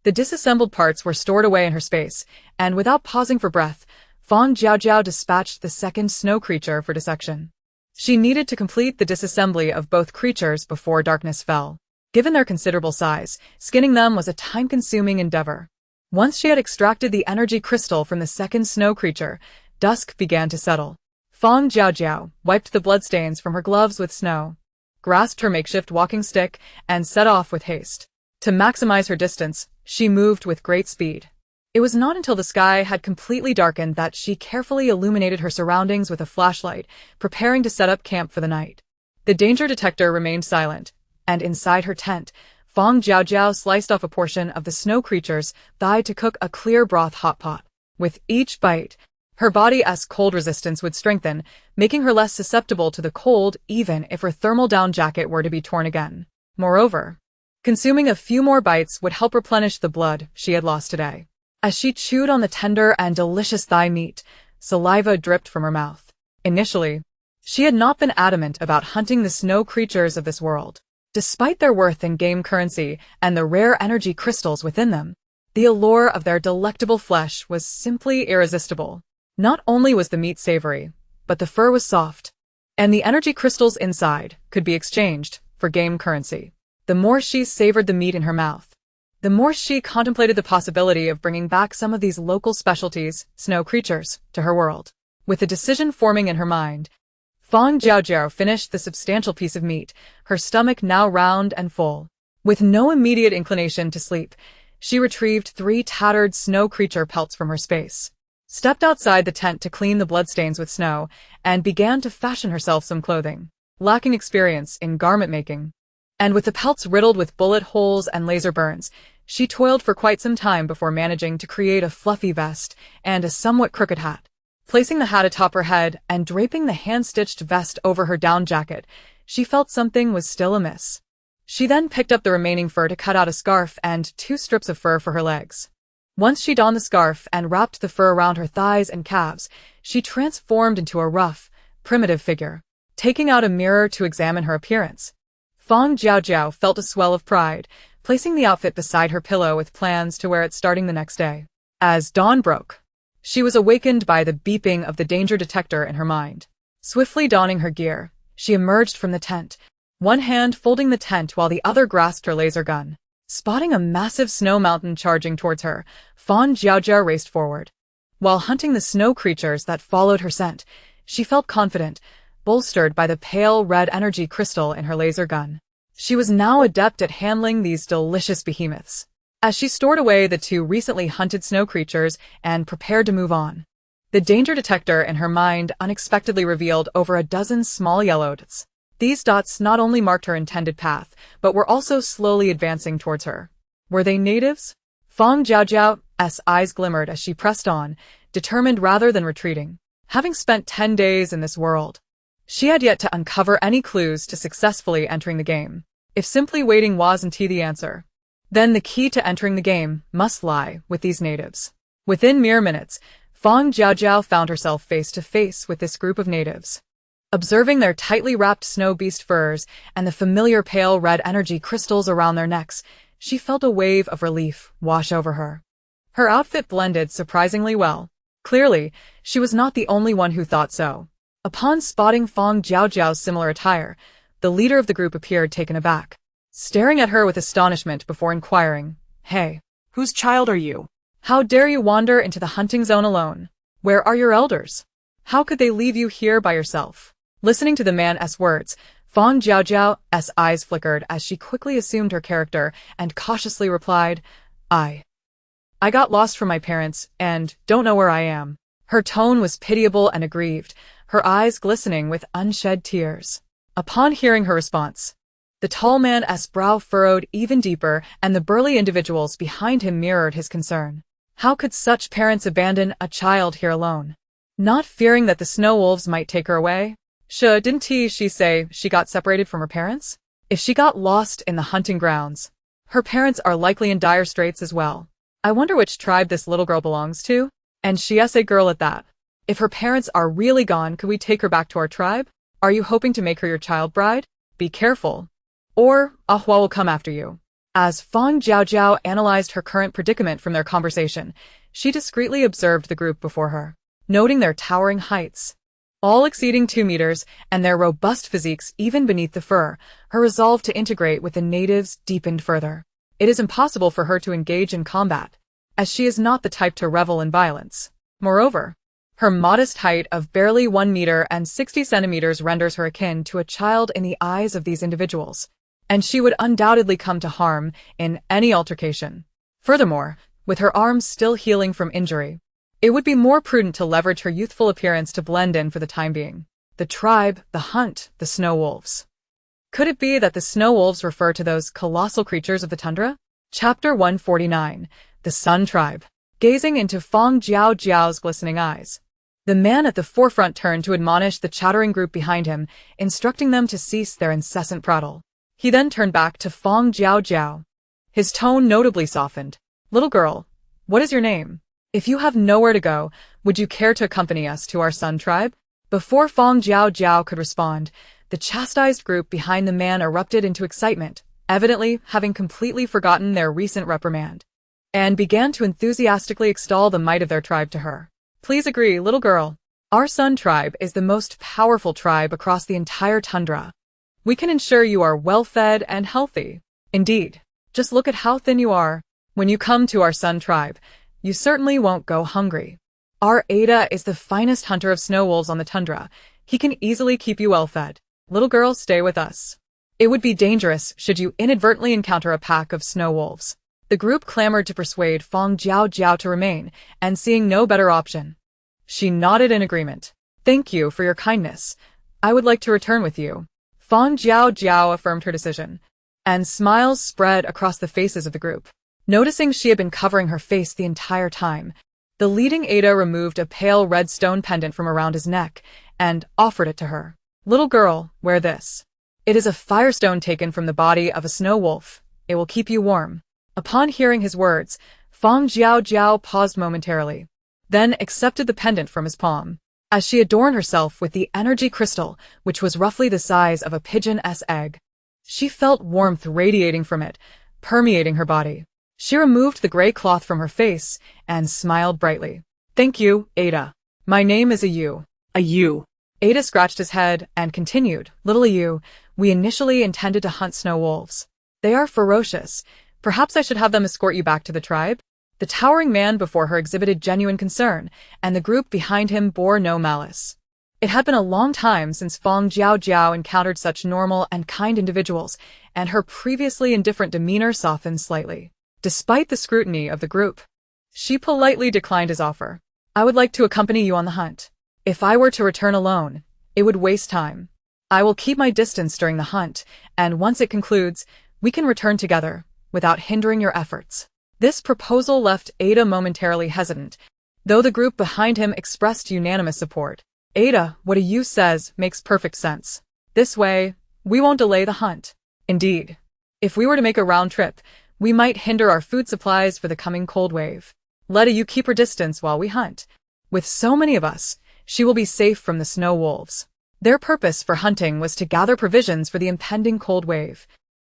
The disassembled parts were stored away in her space, and without pausing for breath, Fang Jiaojiao dispatched the second snow creature for dissection. She needed to complete the disassembly of both creatures before darkness fell. Given their considerable size, skinning them was a time-consuming endeavor. Once she had extracted the energy crystal from the second snow creature, dusk began to settle. Fang Jiaojiao wiped the bloodstains from her gloves with snow, grasped her makeshift walking stick, and set off with haste. To maximize her distance, she moved with great speed. It was not until the sky had completely darkened that she carefully illuminated her surroundings with a flashlight, preparing to set up camp for the night. The danger detector remained silent, and inside her tent, Fang Jiaojiao sliced off a portion of the snow creature's thigh to cook a clear broth hot pot. With each bite, her body's cold resistance would strengthen, making her less susceptible to the cold even if her thermal down jacket were to be torn again. Moreover, consuming a few more bites would help replenish the blood she had lost today. As she chewed on the tender and delicious thigh meat, saliva dripped from her mouth. Initially, she had not been adamant about hunting the snow creatures of this world. Despite their worth in game currency and the rare energy crystals within them, the allure of their delectable flesh was simply irresistible. Not only was the meat savory, but the fur was soft, and the energy crystals inside could be exchanged for game currency. The more she savored the meat in her mouth, the more she contemplated the possibility of bringing back some of these local specialties, snow creatures, to her world. With a decision forming in her mind, Fang Jiaojiao finished the substantial piece of meat, her stomach now round and full. With no immediate inclination to sleep, she retrieved 3 tattered snow creature pelts from her space, stepped outside the tent to clean the bloodstains with snow, and began to fashion herself some clothing. Lacking experience in garment making, and with the pelts riddled with bullet holes and laser burns, she toiled for quite some time before managing to create a fluffy vest and a somewhat crooked hat. Placing the hat atop her head and draping the hand-stitched vest over her down jacket, she felt something was still amiss. She then picked up the remaining fur to cut out a scarf and 2 strips of fur for her legs. Once she donned the scarf and wrapped the fur around her thighs and calves, she transformed into a rough, primitive figure. Taking out a mirror to examine her appearance, Fang Jiaojiao felt a swell of pride, placing the outfit beside her pillow with plans to wear it starting the next day. As dawn broke, she was awakened by the beeping of the danger detector in her mind. Swiftly donning her gear, she emerged from the tent, one hand folding the tent while the other grasped her laser gun. Spotting a massive snow mountain charging towards her, Fang Jiaojiao raced forward. While hunting the snow creatures that followed her scent, she felt confident, bolstered by the pale red energy crystal in her laser gun. She was now adept at handling these delicious behemoths. As she stored away the 2 recently hunted snow creatures and prepared to move on, the danger detector in her mind unexpectedly revealed over a dozen small yellow dots. These dots not only marked her intended path, but were also slowly advancing towards her. Were they natives? Fang Jiaojiao's eyes glimmered as she pressed on, determined rather than retreating. Having spent 10 days in this world, she had yet to uncover any clues to successfully entering the game. If simply waiting wasn't the answer, then the key to entering the game must lie with these natives. Within mere minutes, Fang Jiaojiao found herself face to face with this group of natives. Observing their tightly wrapped snow beast furs and the familiar pale red energy crystals around their necks, she felt a wave of relief wash over her. Her outfit blended surprisingly well. Clearly, she was not the only one who thought so. Upon spotting Fang Jiaojiao's similar attire, the leader of the group appeared taken aback, staring at her with astonishment before inquiring, "Hey, Whose child are you? how dare you wander into the hunting zone alone? Where are your elders? How could they leave you here by yourself?" Listening to the man's words, Fang Jiaojiao's eyes flickered as she quickly assumed her character and cautiously replied, I got lost from my parents and don't know where I am." Her tone was pitiable and aggrieved, her eyes glistening with unshed tears. Upon hearing her response, the tall man's brow furrowed even deeper and the burly individuals behind him mirrored his concern. How could such parents abandon a child here alone? Not fearing that the snow wolves might take her away? Didn't she say she got separated from her parents? If she got lost in the hunting grounds, her parents are likely in dire straits as well. I wonder which tribe this little girl belongs to? And she's a girl at that. If her parents are really gone, could we take her back to our tribe? Are you hoping to make her your child bride? Be careful, or Ahua will come after you. As Fang Jiaojiao analyzed her current predicament from their conversation, she discreetly observed the group before her, noting their towering heights, all exceeding 2 meters, and their robust physiques even beneath the fur. Her resolve to integrate with the natives deepened further. It is impossible for her to engage in combat, as she is not the type to revel in violence. Moreover, her modest height of barely 1 meter and 60 centimeters renders her akin to a child in the eyes of these individuals, and she would undoubtedly come to harm in any altercation. Furthermore, with her arms still healing from injury, it would be more prudent to leverage her youthful appearance to blend in for the time being. The tribe, the hunt, the snow wolves. Could it be that the snow wolves refer to those colossal creatures of the tundra? Chapter 149, The Sun Tribe. Gazing into Fang Jiaojiao's glistening eyes, the man at the forefront turned to admonish the chattering group behind him, instructing them to cease their incessant prattle. He then turned back to Fang Jiaojiao. His tone notably softened. Little girl, what is your name? If you have nowhere to go, would you care to accompany us to our Sun Tribe? Before Fang Jiaojiao could respond, the chastised group behind the man erupted into excitement, evidently having completely forgotten their recent reprimand, and began to enthusiastically extol the might of their tribe to her. Please agree, little girl. Our Sun Tribe is the most powerful tribe across the entire tundra. We can ensure you are well-fed and healthy. Indeed, just look at how thin you are. When you come to our Sun Tribe, you certainly won't go hungry. Our Ada is the finest hunter of snow wolves on the tundra. He can easily keep you well-fed. Little girl, stay with us. It would be dangerous should you inadvertently encounter a pack of snow wolves. The group clamored to persuade Fang Jiaojiao to remain, and seeing no better option, she nodded in agreement. Thank you for your kindness. I would like to return with you. Fang Jiaojiao affirmed her decision, and smiles spread across the faces of the group. Noticing she had been covering her face the entire time, the leading Ada removed a pale red stone pendant from around his neck and offered it to her. Little girl, wear this. It is a firestone taken from the body of a snow wolf. It will keep you warm. Upon hearing his words, Fang Jiaojiao paused momentarily, then accepted the pendant from his palm. As she adorned herself with the energy crystal, which was roughly the size of a pigeon's egg, she felt warmth radiating from it, permeating her body. She removed the gray cloth from her face and smiled brightly. Thank you, Ada. My name is Ayu. Ayu. Ada scratched his head and continued, Little Ayu, we initially intended to hunt snow wolves. They are ferocious. Perhaps I should have them escort you back to the tribe? The towering man before her exhibited genuine concern, and the group behind him bore no malice. It had been a long time since Fang Jiaojiao encountered such normal and kind individuals, and her previously indifferent demeanor softened slightly. Despite the scrutiny of the group, she politely declined his offer. I would like to accompany you on the hunt. If I were to return alone, it would waste time. I will keep my distance during the hunt, and once it concludes, we can return together, without hindering your efforts. This proposal left Ada momentarily hesitant, though the group behind him expressed unanimous support. Ada, what Ayu says makes perfect sense. This way, we won't delay the hunt. Indeed, if we were to make a round trip, we might hinder our food supplies for the coming cold wave. Let Ayu keep her distance while we hunt. With so many of us, she will be safe from the snow wolves. Their purpose for hunting was to gather provisions for the impending cold wave.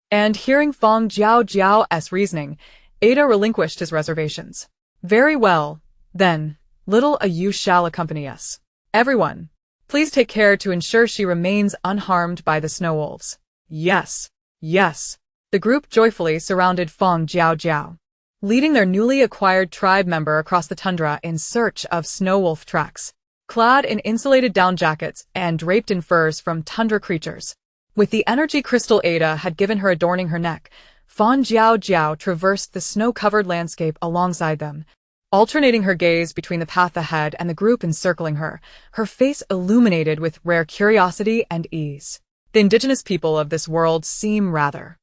And hearing Fang Jiaojiao's reasoning, Ada relinquished his reservations. Very well, then, little Ayu shall accompany us. Everyone, please take care to ensure she remains unharmed by the snow wolves. Yes, yes. The group joyfully surrounded Fang Jiaojiao, leading their newly acquired tribe member across the tundra in search of snow wolf tracks. Clad in insulated down jackets and draped in furs from tundra creatures, with the energy crystal Ada had given her adorning her neck, Fang Jiaojiao traversed the snow-covered landscape alongside them, alternating her gaze between the path ahead and the group encircling her, her face illuminated with rare curiosity and ease. The indigenous people of this world seem rather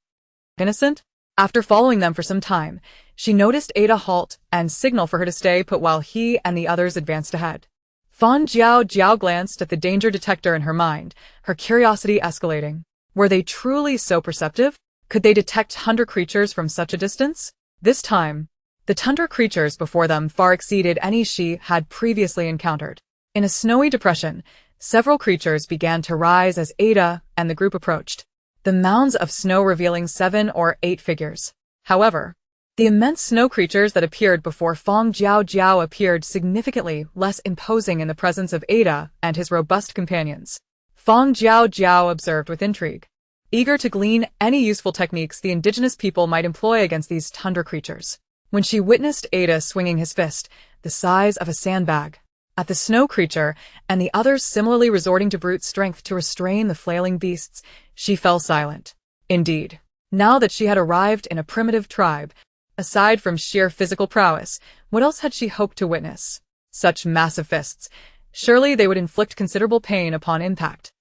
innocent. After following them for some time, she noticed Ada halt and signal for her to stay put while he and the others advanced ahead. Fang Jiaojiao glanced at the danger detector in her mind, her curiosity escalating. Were they truly so perceptive? Could they detect tundra creatures from such a distance? This time, the tundra creatures before them far exceeded any she had previously encountered. In a snowy depression, several creatures began to rise as Ada and the group approached, the mounds of snow revealing 7 or 8 figures. However, the immense snow creatures that appeared before Fang Jiaojiao appeared significantly less imposing in the presence of Ada and his robust companions. Fang Jiaojiao observed with intrigue, eager to glean any useful techniques the indigenous people might employ against these tundra creatures. When she witnessed Ada swinging his fist, the size of a sandbag, at the snow creature, and the others similarly resorting to brute strength to restrain the flailing beasts, she fell silent. Indeed, now that she had arrived in a primitive tribe, aside from sheer physical prowess, what else had she hoped to witness? Such massive fists. Surely they would inflict considerable pain upon impact.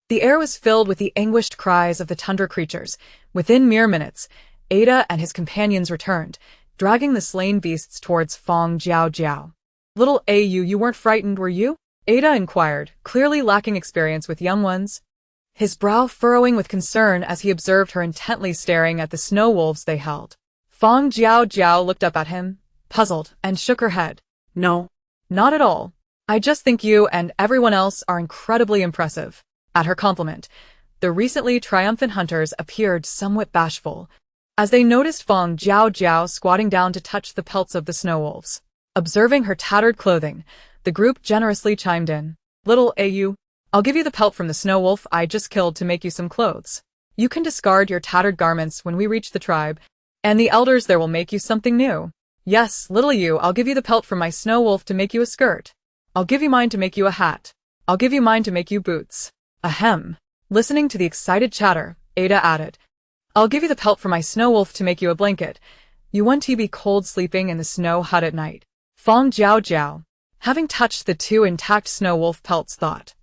The air was filled with the anguished cries of the tundra creatures. Within mere minutes, Ada and his companions returned, dragging the slain beasts towards Fang Jiaojiao. Little Au, you weren't frightened, were you? Ada inquired, clearly lacking experience with young ones, his brow furrowing with concern as he observed her intently staring at the snow wolves they held. Fang Jiaojiao looked up at him, puzzled, and shook her head. No. Not at all. I just think you and everyone else are incredibly impressive. At her compliment, the recently triumphant hunters appeared somewhat bashful, as they noticed Fang Jiaojiao squatting down to touch the pelts of the snow wolves. Observing her tattered clothing, the group generously chimed in. Little Au, I'll give you the pelt from the snow wolf I just killed to make you some clothes. You can discard your tattered garments when we reach the tribe, and the elders there will make you something new. Yes, little you, I'll give you the pelt from my snow wolf to make you a skirt. I'll give you mine to make you a hat. I'll give you mine to make you boots. Ahem. Listening to the excited chatter, Ada added, I'll give you the pelt from my snow wolf to make you a blanket. You want to be cold sleeping in the snow hut at night. Fang Jiaojiao, having touched the 2 intact snow wolf pelts, thought,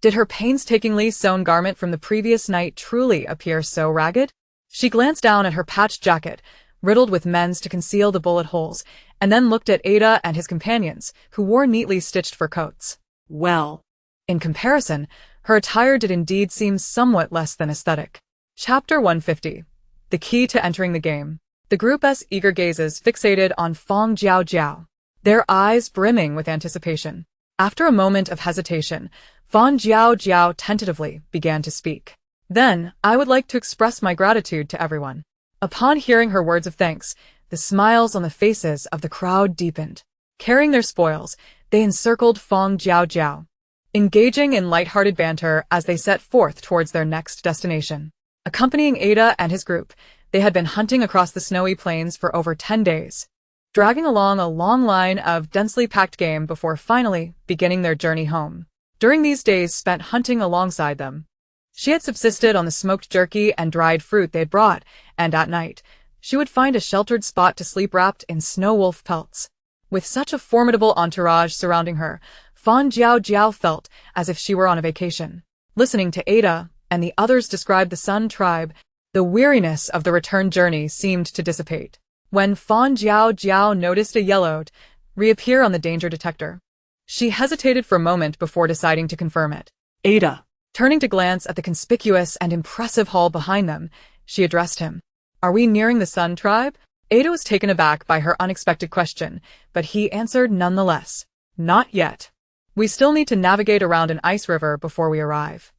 did her painstakingly sewn garment from the previous night truly appear so ragged? She glanced down at her patched jacket, riddled with mends to conceal the bullet holes, and then looked at Ada and his companions, who wore neatly stitched fur coats. Well, in comparison, her attire did indeed seem somewhat less than aesthetic. Chapter 150. The key to entering the game. The group's eager gazes fixated on Fang Jiaojiao, their eyes brimming with anticipation. After a moment of hesitation, Fang Jiaojiao tentatively began to speak. Then, I would like to express my gratitude to everyone. Upon hearing her words of thanks, the smiles on the faces of the crowd deepened. Carrying their spoils, they encircled Fang Jiaojiao, engaging in light-hearted banter as they set forth towards their next destination. Accompanying Ada and his group, they had been hunting across the snowy plains for over 10 days, dragging along a long line of densely packed game before finally beginning their journey home. During these days spent hunting alongside them, she had subsisted on the smoked jerky and dried fruit they had brought, and at night, she would find a sheltered spot to sleep wrapped in snow wolf pelts. With such a formidable entourage surrounding her, Fang Jiaojiao felt as if she were on a vacation. Listening to Ada and the others describe the Sun tribe, the weariness of the return journey seemed to dissipate. When Fang Jiaojiao noticed a yellowed reappear on the danger detector, she hesitated for a moment before deciding to confirm it. Ada. Turning to glance at the conspicuous and impressive hall behind them, she addressed him. Are we nearing the Sun tribe? Ada was taken aback by her unexpected question, but he answered nonetheless. Not yet. We still need to navigate around an ice river before we arrive.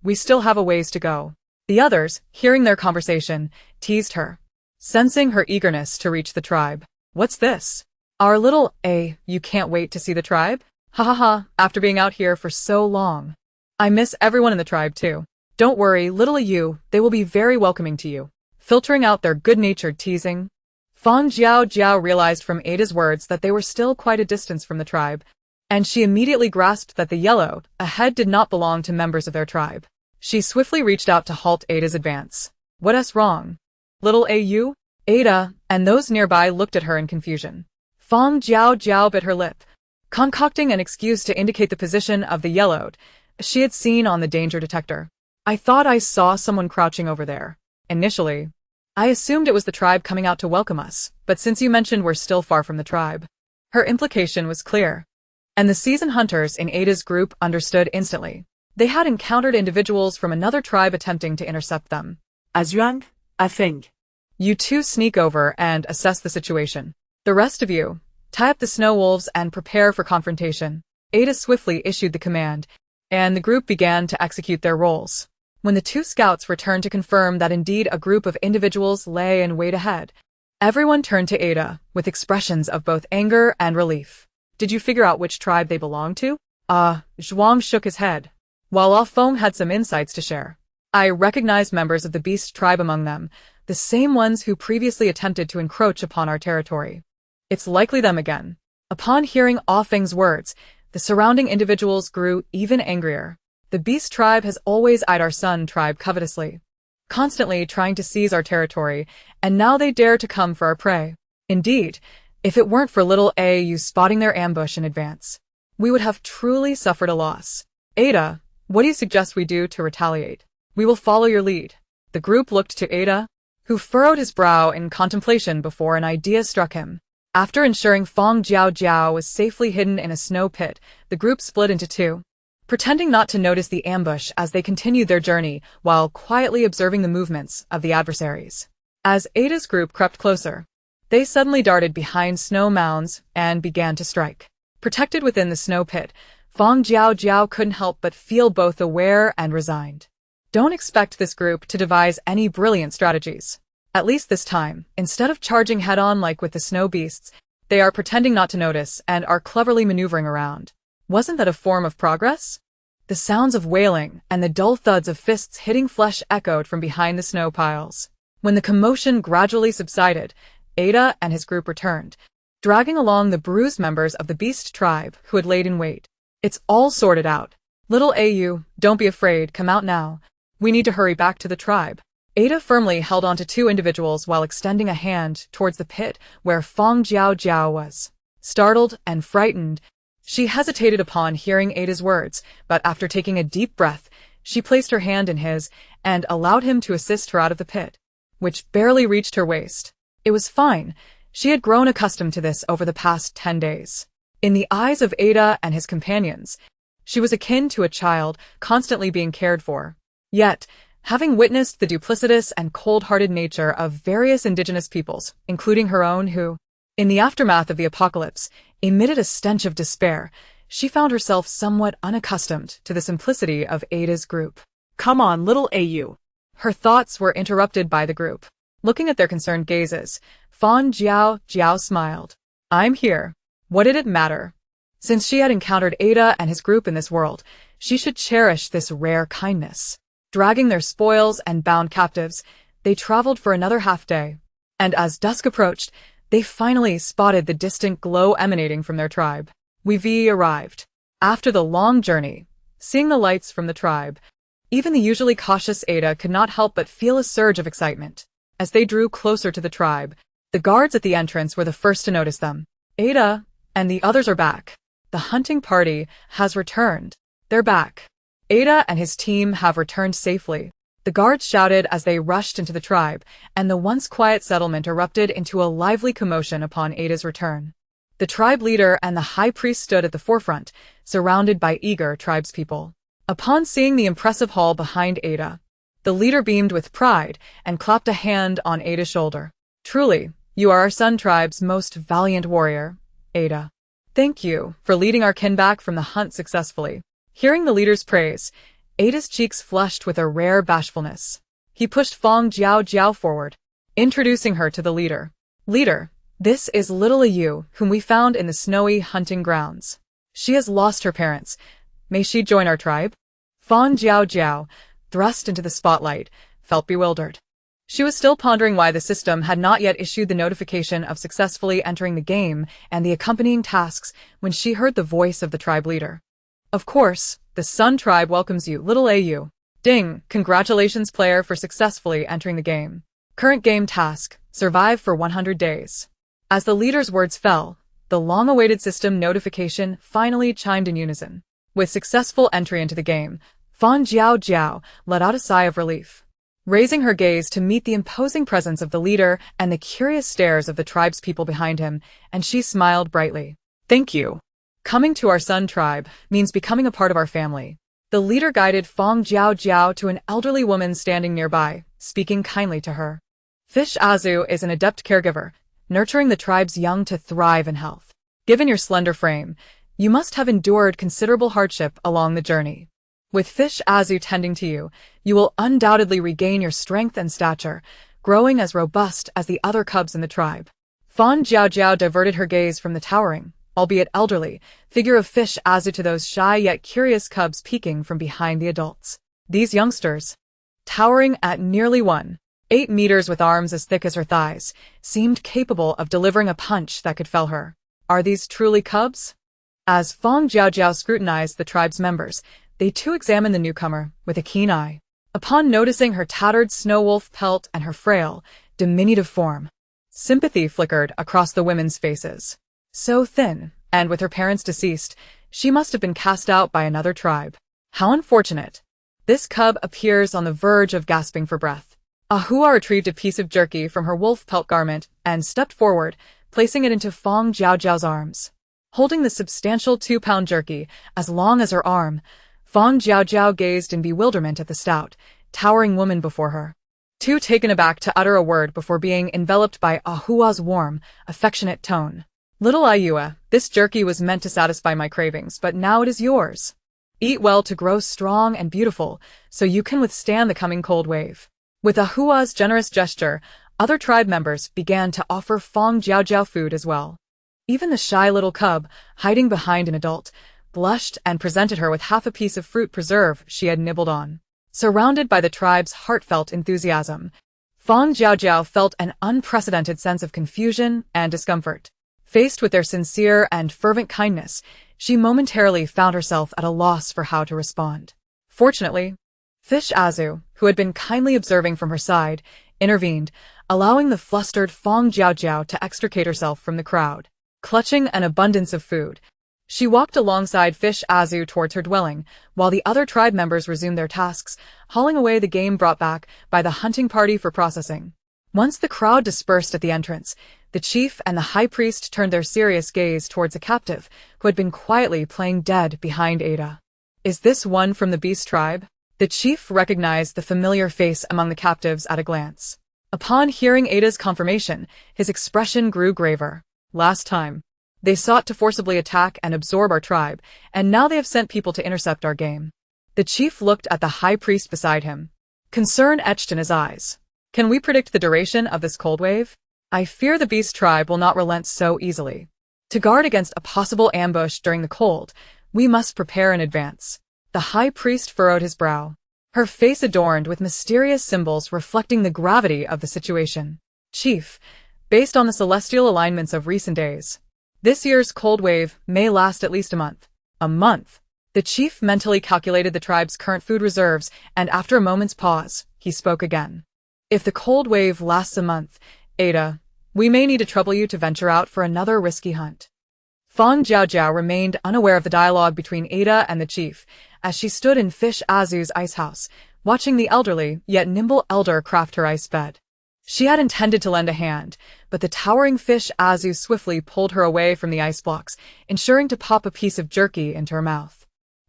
We still have a ways to go. The others, hearing their conversation, teased her, sensing her eagerness to reach the tribe. What's this? Our little you can't wait to see the tribe? Ha ha ha, after being out here for so long. I miss everyone in the tribe too. Don't worry, little you, they will be very welcoming to you. Filtering out their good-natured teasing, Fang Jiaojiao realized from Ada's words that they were still quite a distance from the tribe, and she immediately grasped that the yellow ahead did not belong to members of their tribe. She swiftly reached out to halt Ada's advance. What's wrong? Little Au? Ada and those nearby looked at her in confusion. Fang Jiaojiao bit her lip, concocting an excuse to indicate the position of the yellowed she had seen on the danger detector. I thought I saw someone crouching over there. Initially, I assumed it was the tribe coming out to welcome us, but since you mentioned we're still far from the tribe. Her implication was clear, and the seasoned hunters in Ada's group understood instantly. They had encountered individuals from another tribe attempting to intercept them. As Yuan, I think. You two sneak over and assess the situation. The rest of you, tie up the snow wolves and prepare for confrontation. Ada swiftly issued the command, and the group began to execute their roles. When the two scouts returned to confirm that indeed a group of individuals lay in wait ahead, everyone turned to Ada with expressions of both anger and relief. Did you figure out which tribe they belonged to? Zhuang shook his head, while Ah Feng had some insights to share. I recognized members of the beast tribe among them, the same ones who previously attempted to encroach upon our territory. It's likely them again. Upon hearing Ah Feng's words, the surrounding individuals grew even angrier. The beast tribe has always eyed our sun tribe covetously, constantly trying to seize our territory, and now they dare to come for our prey. Indeed, if it weren't for little AU spotting their ambush in advance, we would have truly suffered a loss. Ada, what do you suggest we do to retaliate? We will follow your lead. The group looked to Ada, who furrowed his brow in contemplation before an idea struck him. After ensuring Fang Jiaojiao was safely hidden in a snow pit, the group split into two, pretending not to notice the ambush as they continued their journey while quietly observing the movements of the adversaries. As Ada's group crept closer, they suddenly darted behind snow mounds and began to strike. Protected within the snow pit, Fang Jiaojiao couldn't help but feel both aware and resigned. Don't expect this group to devise any brilliant strategies. At least this time, instead of charging head-on like with the snow beasts, they are pretending not to notice and are cleverly maneuvering around. Wasn't that a form of progress? The sounds of wailing and the dull thuds of fists hitting flesh echoed from behind the snow piles. When the commotion gradually subsided, Ada and his group returned, dragging along the bruised members of the beast tribe who had laid in wait. It's all sorted out. Little AU, don't be afraid, come out now. We need to hurry back to the tribe. Ada firmly held on to two individuals while extending a hand towards the pit where Fang Jiaojiao was. Startled and frightened, she hesitated upon hearing Ada's words, but after taking a deep breath, she placed her hand in his and allowed him to assist her out of the pit, which barely reached her waist. It was fine. She had grown accustomed to this over the past 10 days. In the eyes of Ada and his companions, she was akin to a child constantly being cared for. Yet, having witnessed the duplicitous and cold-hearted nature of various indigenous peoples, including her own who, in the aftermath of the apocalypse, emitted a stench of despair, she found herself somewhat unaccustomed to the simplicity of Ada's group. Come on, little AU. Her thoughts were interrupted by the group. Looking at their concerned gazes, Fang Jiaojiao smiled. I'm here. What did it matter? Since she had encountered Ada and his group in this world, she should cherish this rare kindness. Dragging their spoils and bound captives, they traveled for another half-day, and as dusk approached, they finally spotted the distant glow emanating from their tribe. We arrived. After the long journey, seeing the lights from the tribe, even the usually cautious Ada could not help but feel a surge of excitement. As they drew closer to the tribe, the guards at the entrance were the first to notice them. Ada and the others are back. The hunting party has returned. They're back. Ada and his team have returned safely. The guards shouted as they rushed into the tribe, and the once quiet settlement erupted into a lively commotion upon Ada's return. The tribe leader and the high priest stood at the forefront, surrounded by eager tribespeople. Upon seeing the impressive hall behind Ada, the leader beamed with pride and clapped a hand on Ada's shoulder. Truly, you are our Sun tribe's most valiant warrior, Ada. Thank you for leading our kin back from the hunt successfully. Hearing the leader's praise, Ada's cheeks flushed with a rare bashfulness. He pushed Fang Jiaojiao forward, introducing her to the leader. Leader, this is little Yu, whom we found in the snowy hunting grounds. She has lost her parents. May she join our tribe? Fang Jiaojiao, thrust into the spotlight, felt bewildered. She was still pondering why the system had not yet issued the notification of successfully entering the game and the accompanying tasks when she heard the voice of the tribe leader. Of course, the Sun tribe welcomes you, little AU. Ding, congratulations player for successfully entering the game. Current game task, survive for 100 days. As the leader's words fell, the long-awaited system notification finally chimed in unison. With successful entry into the game, Fang Jiaojiao let out a sigh of relief, raising her gaze to meet the imposing presence of the leader and the curious stares of the tribespeople behind him, and she smiled brightly. Thank you. Coming to our Sun tribe means becoming a part of our family. The leader guided Fang Jiaojiao to an elderly woman standing nearby, speaking kindly to her. Fish Azu is an adept caregiver, nurturing the tribe's young to thrive in health. Given your slender frame, you must have endured considerable hardship along the journey. With Fish Azu tending to you, you will undoubtedly regain your strength and stature, growing as robust as the other cubs in the tribe. Fang Jiaojiao diverted her gaze from the towering, albeit elderly, figure of Fish Azu to those shy yet curious cubs peeking from behind the adults. These youngsters, towering at nearly 1.8 meters with arms as thick as her thighs, seemed capable of delivering a punch that could fell her. Are these truly cubs? As Fang Jiaojiao scrutinized the tribe's members, they too examined the newcomer with a keen eye. Upon noticing her tattered snow wolf pelt and her frail, diminutive form, sympathy flickered across the women's faces. So thin, and with her parents deceased, she must have been cast out by another tribe. How unfortunate. This cub appears on the verge of gasping for breath. Ahua retrieved a piece of jerky from her wolf pelt garment and stepped forward, placing it into Fang Jiaojiao's arms. Holding the substantial 2-pound jerky, as long as her arm, Fang Jiaojiao gazed in bewilderment at the stout, towering woman before her. Too taken aback to utter a word before being enveloped by Ahua's warm, affectionate tone. Little Ayua, this jerky was meant to satisfy my cravings, but now it is yours. Eat well to grow strong and beautiful, so you can withstand the coming cold wave. With Ahua's generous gesture, other tribe members began to offer Fang Jiaojiao food as well. Even the shy little cub, hiding behind an adult, blushed and presented her with half a piece of fruit preserve she had nibbled on. Surrounded by the tribe's heartfelt enthusiasm, Fang Jiaojiao felt an unprecedented sense of confusion and discomfort. Faced with their sincere and fervent kindness, she momentarily found herself at a loss for how to respond. Fortunately, Fish Azu, who had been kindly observing from her side, intervened, allowing the flustered Fang Jiaojiao to extricate herself from the crowd. Clutching an abundance of food, she walked alongside Fish Azu towards her dwelling, while the other tribe members resumed their tasks, hauling away the game brought back by the hunting party for processing. Once the crowd dispersed at the entrance, the chief and the high priest turned their serious gaze towards a captive who had been quietly playing dead behind Ada. Is this one from the beast tribe? The chief recognized the familiar face among the captives at a glance. Upon hearing Ada's confirmation, his expression grew graver. Last time, they sought to forcibly attack and absorb our tribe, and now they have sent people to intercept our game. The chief looked at the high priest beside him. Concern etched in his eyes. Can we predict the duration of this cold wave? I fear the beast tribe will not relent so easily. To guard against a possible ambush during the cold, we must prepare in advance. The high priest furrowed his brow, her face adorned with mysterious symbols reflecting the gravity of the situation. Chief, based on the celestial alignments of recent days, this year's cold wave may last at least a month. A month? The chief mentally calculated the tribe's current food reserves, and after a moment's pause, he spoke again. If the cold wave lasts a month, Ada, we may need to trouble you to venture out for another risky hunt. Fang Jiaojiao remained unaware of the dialogue between Ada and the chief, as she stood in Fish Azu's ice house, watching the elderly yet nimble elder craft her ice bed. She had intended to lend a hand, but the towering Fish Azu swiftly pulled her away from the ice blocks, ensuring to pop a piece of jerky into her mouth.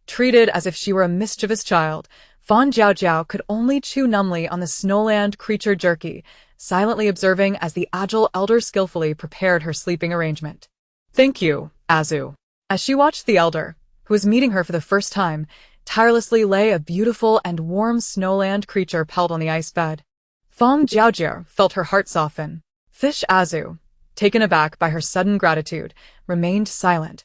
Treated as if she were a mischievous child, Fang Jiaojiao could only chew numbly on the snowland creature jerky, silently observing as the agile elder skillfully prepared her sleeping arrangement. Thank you, Azu. As she watched the elder, who was meeting her for the first time, tirelessly lay a beautiful and warm snowland creature pelt on the ice bed, Fang Jiaojiao felt her heart soften. Fish Azu, taken aback by her sudden gratitude, remained silent,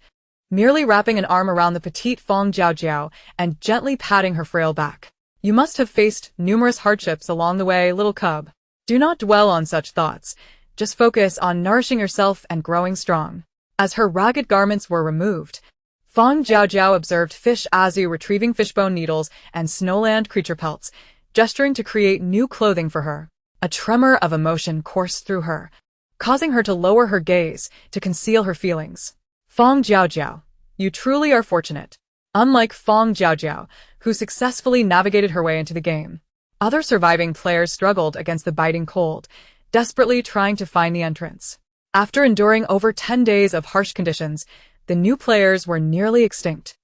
merely wrapping an arm around the petite Fang Jiaojiao and gently patting her frail back. You must have faced numerous hardships along the way, little cub. Do not dwell on such thoughts. Just focus on nourishing yourself and growing strong. As her ragged garments were removed, Fang Jiaojiao observed Fish Azu retrieving fishbone needles and snowland creature pelts, gesturing to create new clothing for her. A tremor of emotion coursed through her, causing her to lower her gaze to conceal her feelings. Fang Jiaojiao, you truly are fortunate. Unlike Fang Jiaojiao, who successfully navigated her way into the game, other surviving players struggled against the biting cold, desperately trying to find the entrance. After enduring over 10 days of harsh conditions, the new players were nearly extinct.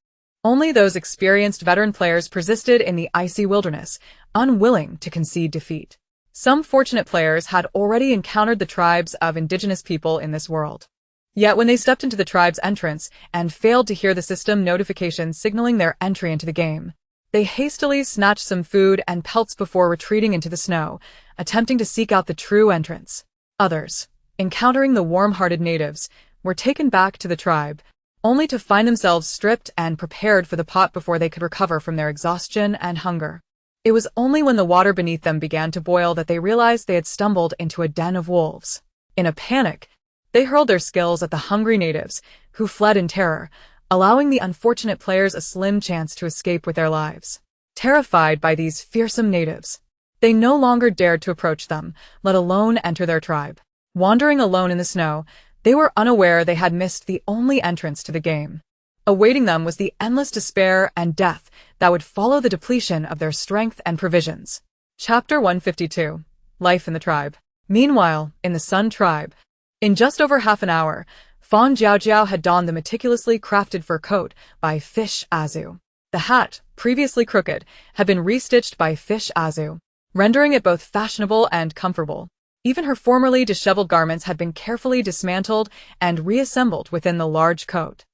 Only those experienced veteran players persisted in the icy wilderness, unwilling to concede defeat. Some fortunate players had already encountered the tribes of indigenous people in this world. Yet when they stepped into the tribe's entrance and failed to hear the system notification signaling their entry into the game, they hastily snatched some food and pelts before retreating into the snow, attempting to seek out the true entrance. Others, encountering the warm-hearted natives, were taken back to the tribe, only to find themselves stripped and prepared for the pot before they could recover from their exhaustion and hunger. It was only when the water beneath them began to boil that they realized they had stumbled into a den of wolves. In a panic, they hurled their skills at the hungry natives, who fled in terror, allowing the unfortunate players a slim chance to escape with their lives. Terrified by these fearsome natives, they no longer dared to approach them, let alone enter their tribe. Wandering alone in the snow, they were unaware they had missed the only entrance to the game. Awaiting them was the endless despair and death that would follow the depletion of their strength and provisions. Chapter 152. Life in the Tribe. Meanwhile, in the Sun Tribe, in just over half an hour, Fang Jiaojiao had donned the meticulously crafted fur coat by Fish Azu. The hat, previously crooked, had been restitched by Fish Azu, rendering it both fashionable and comfortable. Even her formerly disheveled garments had been carefully dismantled and reassembled within the large coat.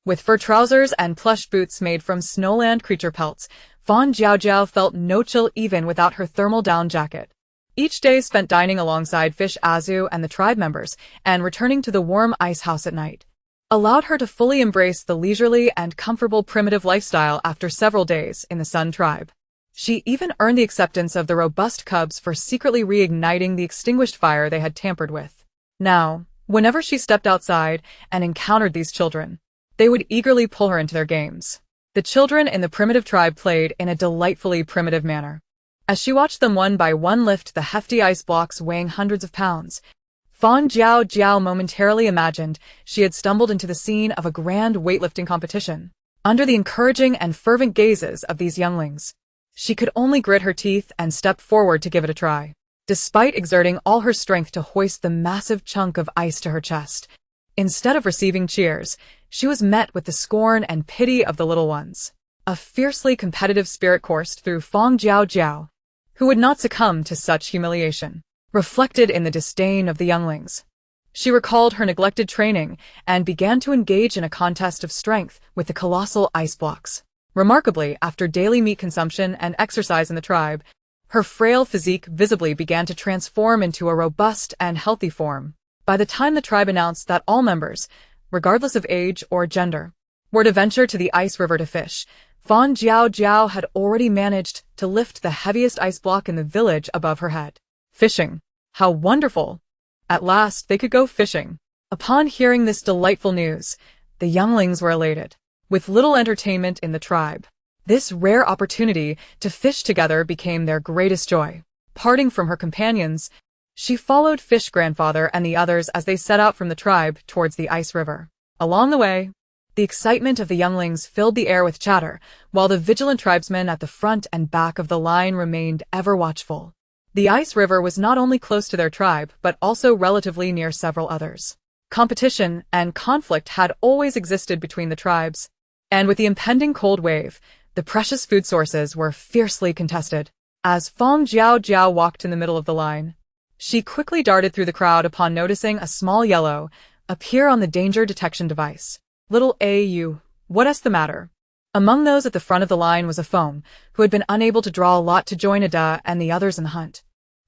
With fur trousers and plush boots made from snowland creature pelts, Fang Jiaojiao felt no chill even without her thermal down jacket. Each day spent dining alongside Fish Azu and the tribe members and returning to the warm ice house at night allowed her to fully embrace the leisurely and comfortable primitive lifestyle after several days in the Sun Tribe. She even earned the acceptance of the robust cubs for secretly reigniting the extinguished fire they had tampered with. Now, whenever she stepped outside and encountered these children, they would eagerly pull her into their games. The children in the primitive tribe played in a delightfully primitive manner. As she watched them one by one lift the hefty ice blocks weighing hundreds of pounds, Fang Jiaojiao momentarily imagined she had stumbled into the scene of a grand weightlifting competition. Under the encouraging and fervent gazes of these younglings, she could only grit her teeth and step forward to give it a try. Despite exerting all her strength to hoist the massive chunk of ice to her chest, instead of receiving cheers, she was met with the scorn and pity of the little ones. A fiercely competitive spirit coursed through Fang Jiaojiao, who would not succumb to such humiliation, reflected in the disdain of the younglings. She recalled her neglected training and began to engage in a contest of strength with the colossal ice blocks. Remarkably, after daily meat consumption and exercise in the tribe, her frail physique visibly began to transform into a robust and healthy form. By the time the tribe announced that all members, regardless of age or gender, were to venture to the ice river to fish, Fang Jiaojiao had already managed to lift the heaviest ice block in the village above her head. Fishing. How wonderful! At last they could go fishing. Upon hearing this delightful news, the younglings were elated. With little entertainment in the tribe, this rare opportunity to fish together became their greatest joy. Parting from her companions, she followed Fish Grandfather and the others as they set out from the tribe towards the ice river. Along the way, the excitement of the younglings filled the air with chatter, while the vigilant tribesmen at the front and back of the line remained ever watchful. The ice river was not only close to their tribe, but also relatively near several others. Competition and conflict had always existed between the tribes, and with the impending cold wave, the precious food sources were fiercely contested. As Fang Jiaojiao walked in the middle of the line, she quickly darted through the crowd upon noticing a small yellow appear on the danger detection device. Little AU, what's the matter? Among those at the front of the line was a foam, who had been unable to draw a lot to join Ada and the others in the hunt,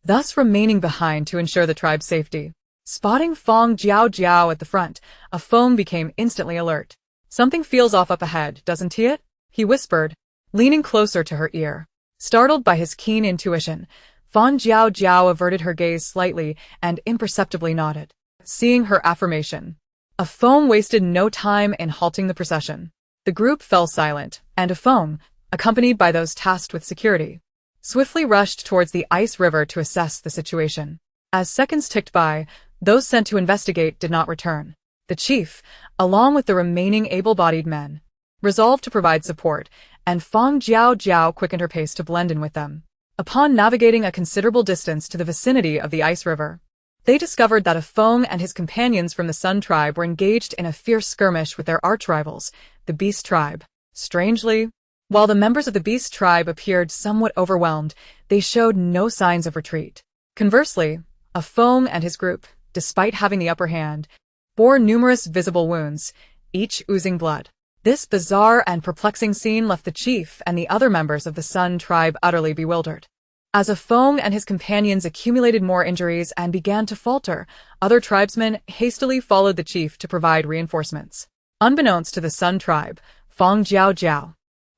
thus remaining behind to ensure the tribe's safety. Spotting Fang Jiaojiao at the front, a foam became instantly alert. Something feels off up ahead, doesn't it? He whispered, leaning closer to her ear. Startled by his keen intuition, Fang Jiaojiao averted her gaze slightly and imperceptibly nodded. Seeing her affirmation, a foam wasted no time in halting the procession. The group fell silent, and a foam, accompanied by those tasked with security, swiftly rushed towards the ice river to assess the situation. As seconds ticked by, those sent to investigate did not return. The chief, along with the remaining able-bodied men, resolved to provide support, and Fang Jiaojiao quickened her pace to blend in with them. Upon navigating a considerable distance to the vicinity of the ice river, they discovered that a Feng and his companions from the Sun Tribe were engaged in a fierce skirmish with their arch-rivals, the Beast Tribe. Strangely, while the members of the beast tribe appeared somewhat overwhelmed, they showed no signs of retreat. Conversely, Fang and his group, despite having the upper hand, bore numerous visible wounds, each oozing blood. This bizarre and perplexing scene left the chief and the other members of the Sun tribe utterly bewildered. As Fang and his companions accumulated more injuries and began to falter, other tribesmen hastily followed the chief to provide reinforcements. Unbeknownst to the Sun tribe, Fang Jiaojiao,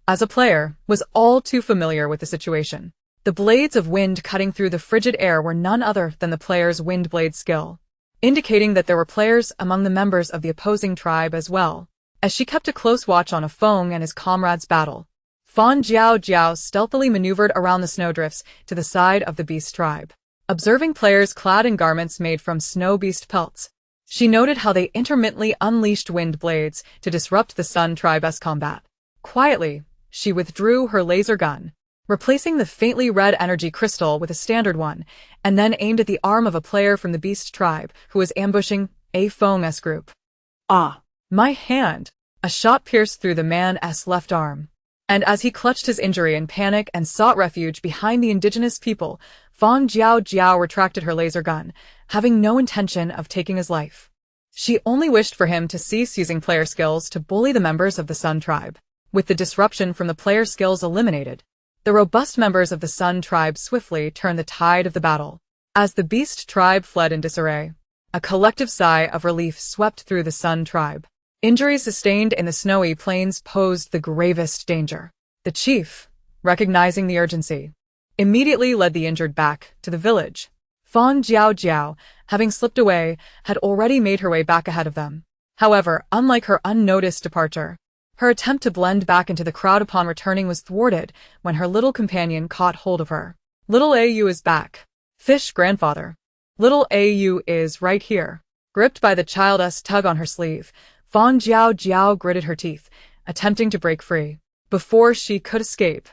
as a player, was all too familiar with the situation. The blades of wind cutting through the frigid air were none other than the player's wind blade skill, indicating that there were players among the members of the opposing tribe as well. As she kept a close watch on Fang and his comrades' battle, Fang Jiaojiao stealthily maneuvered around the snowdrifts to the side of the beast tribe. Observing players clad in garments made from snow beast pelts, she noted how they intermittently unleashed wind blades to disrupt the Sun tribe's combat. Quietly, she withdrew her laser gun, replacing the faintly red energy crystal with a standard one, and then aimed at the arm of a player from the beast tribe who was ambushing Fang's group. Ah! My hand! A shot pierced through the man's left arm. And as he clutched his injury in panic and sought refuge behind the indigenous people, Fang Jiaojiao retracted her laser gun, having no intention of taking his life. She only wished for him to cease using player skills to bully the members of the Sun tribe. With the disruption from the player skills eliminated, the robust members of the Sun tribe swiftly turned the tide of the battle. As the beast tribe fled in disarray, a collective sigh of relief swept through the Sun tribe. Injuries sustained in the snowy plains posed the gravest danger. The chief, recognizing the urgency, immediately led the injured back to the village. Fang Jiaojiao, having slipped away, had already made her way back ahead of them. However, unlike her unnoticed departure, her attempt to blend back into the crowd upon returning was thwarted when her little companion caught hold of her. Little Au is back. Fish grandfather. Little Au is right here. Gripped by the child's tug on her sleeve, Fang Jiaojiao gritted her teeth, attempting to break free. Before she could escape,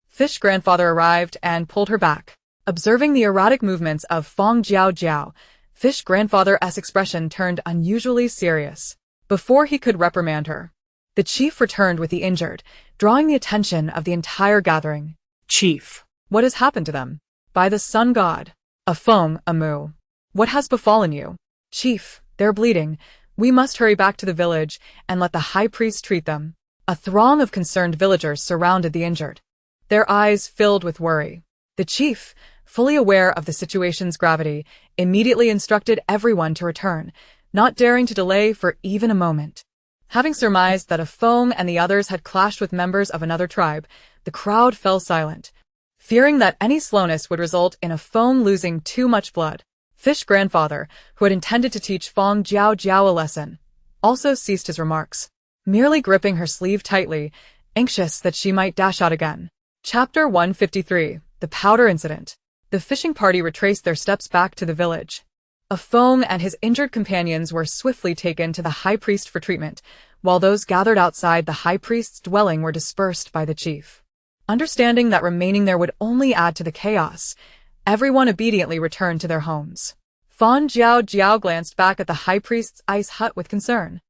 Fish grandfather arrived and pulled her back. Observing the erratic movements of Fang Jiaojiao, Fish grandfather's expression turned unusually serious. Before he could reprimand her, the chief returned with the injured, drawing the attention of the entire gathering. Chief, what has happened to them? By the sun god. Fang, Amu. What has befallen you? Chief, they're bleeding. We must hurry back to the village and let the high priest treat them. A throng of concerned villagers surrounded the injured, their eyes filled with worry. The chief, fully aware of the situation's gravity, immediately instructed everyone to return, not daring to delay for even a moment. Having surmised that Fang and the others had clashed with members of another tribe, the crowd fell silent, fearing that any slowness would result in Fang losing too much blood. Fish grandfather, who had intended to teach Fang Jiaojiao a lesson, also ceased his remarks, merely gripping her sleeve tightly, anxious that she might dash out again. Chapter 153, The Powder Incident. The fishing party retraced their steps back to the village. Fang and his injured companions were swiftly taken to the high priest for treatment, while those gathered outside the high priest's dwelling were dispersed by the chief. Understanding that remaining there would only add to the chaos, everyone obediently returned to their homes. Fang Jiaojiao glanced back at the high priest's ice hut with concern,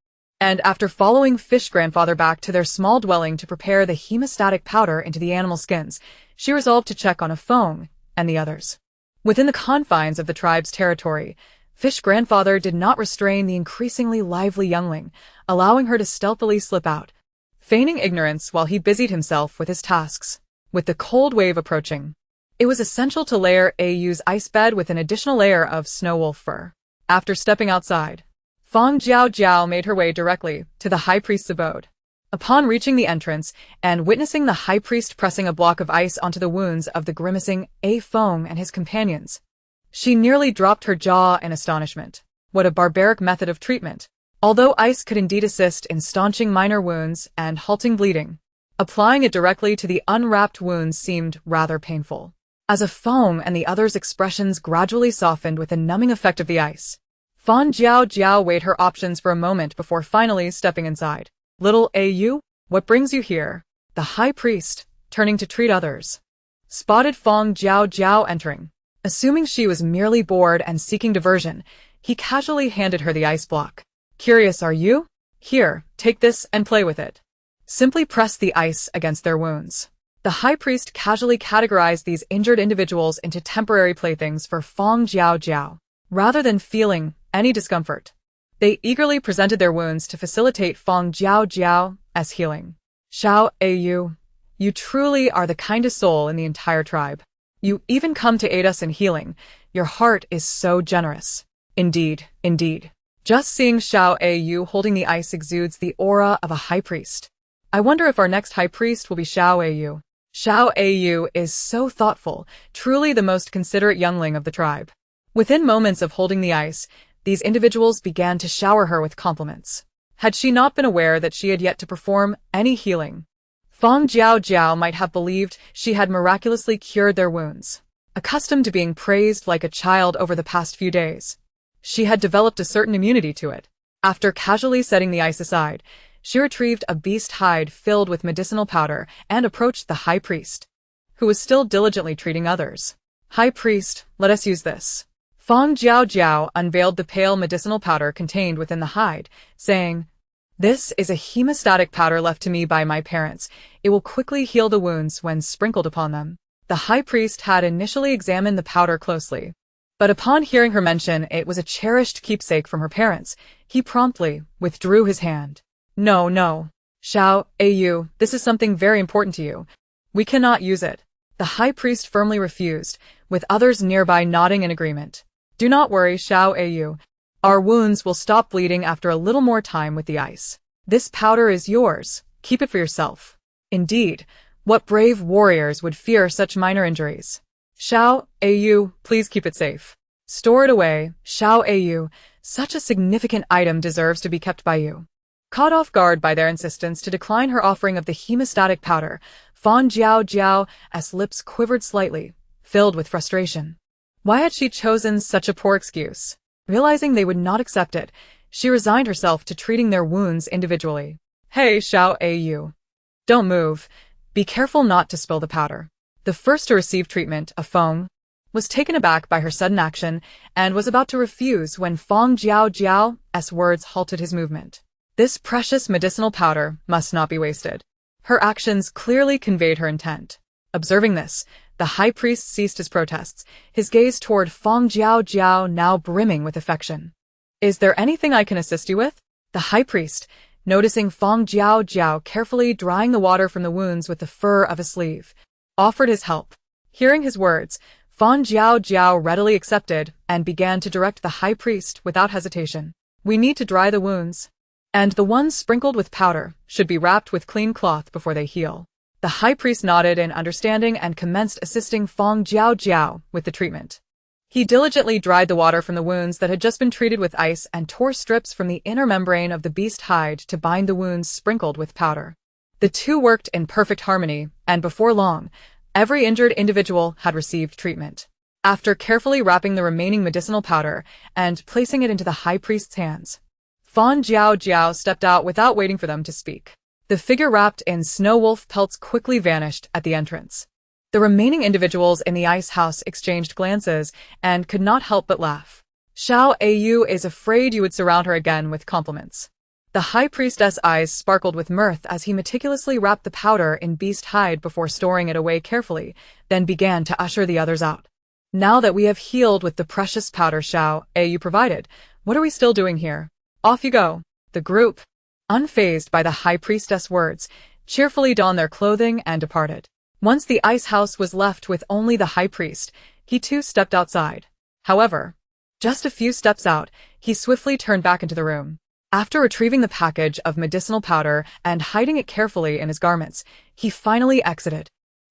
and after following Fish grandfather back to their small dwelling to prepare the hemostatic powder into the animal skins, she resolved to check on Fang and the others. Within the confines of the tribe's territory, Fish grandfather did not restrain the increasingly lively youngling, allowing her to stealthily slip out, feigning ignorance while he busied himself with his tasks. With the cold wave approaching, it was essential to layer Au's ice bed with an additional layer of snow wolf fur. After stepping outside, Fang Jiaojiao made her way directly to the high priest's abode. Upon reaching the entrance and witnessing the high priest pressing a block of ice onto the wounds of the grimacing Fang and his companions, she nearly dropped her jaw in astonishment. What a barbaric method of treatment! Although ice could indeed assist in staunching minor wounds and halting bleeding, applying it directly to the unwrapped wounds seemed rather painful. As Fang and the others' expressions gradually softened with the numbing effect of the ice, Fang Jiaojiao weighed her options for a moment before finally stepping inside. Little Au, what brings you here? The high priest, turning to treat others, spotted Fang Jiaojiao entering. Assuming she was merely bored and seeking diversion, he casually handed her the ice block. Curious, are you? Here, take this and play with it. Simply press the ice against their wounds. The high priest casually categorized these injured individuals into temporary playthings for Fang Jiaojiao. Rather than feeling any discomfort, they eagerly presented their wounds to facilitate Fang Jiaojiao's healing. Xiao Au, you truly are the kindest soul in the entire tribe. You even come to aid us in healing. Your heart is so generous. Indeed, indeed. Just seeing Xiao Au holding the ice exudes the aura of a high priest. I wonder if our next high priest will be Xiao Au. Xiao Au is so thoughtful, truly the most considerate youngling of the tribe. Within moments of holding the ice, these individuals began to shower her with compliments. Had she not been aware that she had yet to perform any healing, Fang Jiaojiao might have believed she had miraculously cured their wounds. Accustomed to being praised like a child over the past few days, she had developed a certain immunity to it. After casually setting the ice aside, she retrieved a beast hide filled with medicinal powder and approached the high priest, who was still diligently treating others. High priest, let us use this. Fang Jiaojiao unveiled the pale medicinal powder contained within the hide, saying, "This is a hemostatic powder left to me by my parents. It will quickly heal the wounds when sprinkled upon them." The high priest had initially examined the powder closely, but upon hearing her mention it was a cherished keepsake from her parents, he promptly withdrew his hand. No, Xiao Au, this is something very important to you. We cannot use it. The high priest firmly refused, with others nearby nodding in agreement. Do not worry, Xiao Au. Our wounds will stop bleeding after a little more time with the ice. This powder is yours. Keep it for yourself. Indeed, what brave warriors would fear such minor injuries? Xiao Au, please keep it safe. Store it away, Xiao Au. Such a significant item deserves to be kept by you. Caught off guard by their insistence to decline her offering of the hemostatic powder, Fang Jiaojiao's lips quivered slightly, filled with frustration. Why had she chosen such a poor excuse? Realizing they would not accept it, she resigned herself to treating their wounds individually. Hey, Xiao Au. Don't move. Be careful not to spill the powder. The first to receive treatment, a Feng, was taken aback by her sudden action and was about to refuse when Fang Jiaojiao's words halted his movement. This precious medicinal powder must not be wasted. Her actions clearly conveyed her intent. Observing this, the high priest ceased his protests, his gaze toward Fang Jiaojiao now brimming with affection. Is there anything I can assist you with? The high priest, noticing Fang Jiaojiao carefully drying the water from the wounds with the fur of a sleeve, offered his help. Hearing his words, Fang Jiaojiao readily accepted and began to direct the high priest without hesitation. We need to dry the wounds, and the ones sprinkled with powder should be wrapped with clean cloth before they heal. The high priest nodded in understanding and commenced assisting Fang Jiaojiao with the treatment. He diligently dried the water from the wounds that had just been treated with ice and tore strips from the inner membrane of the beast hide to bind the wounds sprinkled with powder. The two worked in perfect harmony, and before long, every injured individual had received treatment. After carefully wrapping the remaining medicinal powder and placing it into the high priest's hands, Fang Jiaojiao stepped out without waiting for them to speak. The figure wrapped in snow wolf pelts quickly vanished at the entrance. The remaining individuals in the ice house exchanged glances and could not help but laugh. Xiao Au is afraid you would surround her again with compliments. The high priestess' eyes sparkled with mirth as he meticulously wrapped the powder in beast hide before storing it away carefully, then began to usher the others out. Now that we have healed with the precious powder Xiao Au provided, what are we still doing here? Off you go. The group, unfazed by the high priestess' words, cheerfully donned their clothing and departed. Once the ice house was left with only the high priest, he too stepped outside. However, just a few steps out, he swiftly turned back into the room. After retrieving the package of medicinal powder and hiding it carefully in his garments, he finally exited,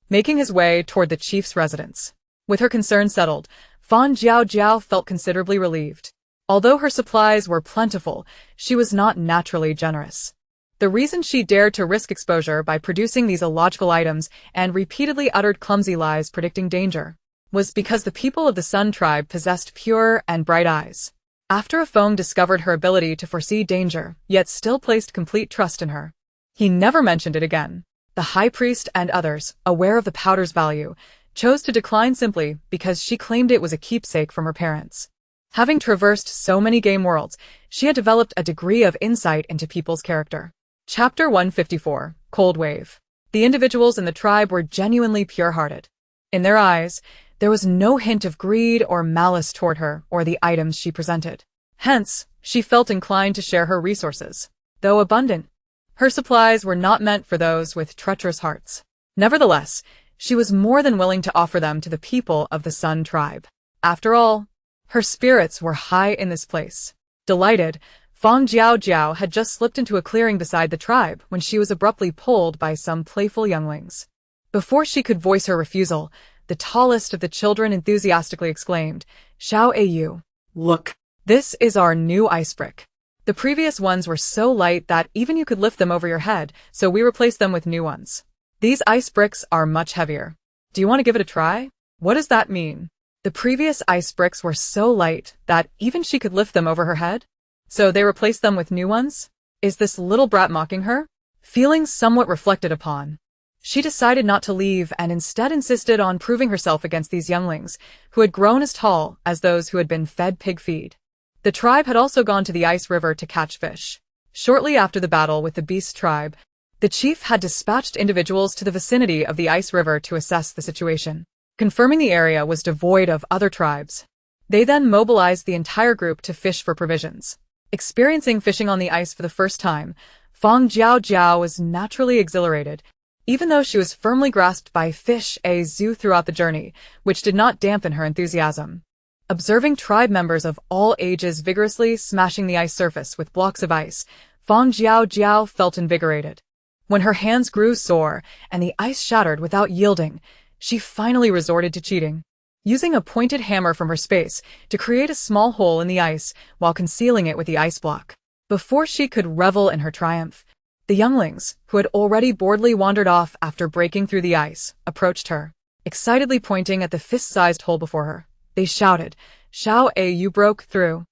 making his way toward the chief's residence. With her concern settled, Fang Jiaojiao felt considerably relieved. Although her supplies were plentiful, she was not naturally generous. The reason she dared to risk exposure by producing these illogical items and repeatedly uttered clumsy lies predicting danger was because the people of the Sun tribe possessed pure and bright eyes. After a Feng discovered her ability to foresee danger, yet still placed complete trust in her, he never mentioned it again. The high priest and others, aware of the powder's value, chose to decline simply because she claimed it was a keepsake from her parents. Having traversed so many game worlds, she had developed a degree of insight into people's character. Chapter 154. Cold wave. The individuals in the tribe were genuinely pure-hearted. In their eyes, there was no hint of greed or malice toward her or the items she presented. Hence, she felt inclined to share her resources. Though abundant, her supplies were not meant for those with treacherous hearts. Nevertheless, she was more than willing to offer them to the people of the Sun tribe. After all, her spirits were high in this place. Delighted, Fang Jiaojiao had just slipped into a clearing beside the tribe when she was abruptly pulled by some playful younglings. Before she could voice her refusal, the tallest of the children enthusiastically exclaimed, "Xiao Yu, Look. this is our new ice brick. The previous ones were so light that even you could lift them over your head, so we replaced them with new ones. These ice bricks are much heavier. Do you want to give it a try?" What does that mean? The previous ice bricks were so light that even she could lift them over her head? So they replaced them with new ones? Is this little brat mocking her? Feeling somewhat reflected upon, she decided not to leave and instead insisted on proving herself against these younglings, who had grown as tall as those who had been fed pig feed. The tribe had also gone to the ice river to catch fish. Shortly after the battle with the beast tribe, the chief had dispatched individuals to the vicinity of the ice river to assess the situation, confirming the area was devoid of other tribes. They then mobilized the entire group to fish for provisions. Experiencing fishing on the ice for the first time, Fang Jiaojiao was naturally exhilarated, even though she was firmly grasped by fish a zoo throughout the journey, which did not dampen her enthusiasm. Observing tribe members of all ages vigorously smashing the ice surface with blocks of ice, Fang Jiaojiao felt invigorated. When her hands grew sore and the ice shattered without yielding, she finally resorted to cheating, using a pointed hammer from her space to create a small hole in the ice while concealing it with the ice block. Before she could revel in her triumph, the younglings, who had already boredly wandered off after breaking through the ice, approached her, excitedly pointing at the fist-sized hole before her. They shouted, "Xiao Yu broke through.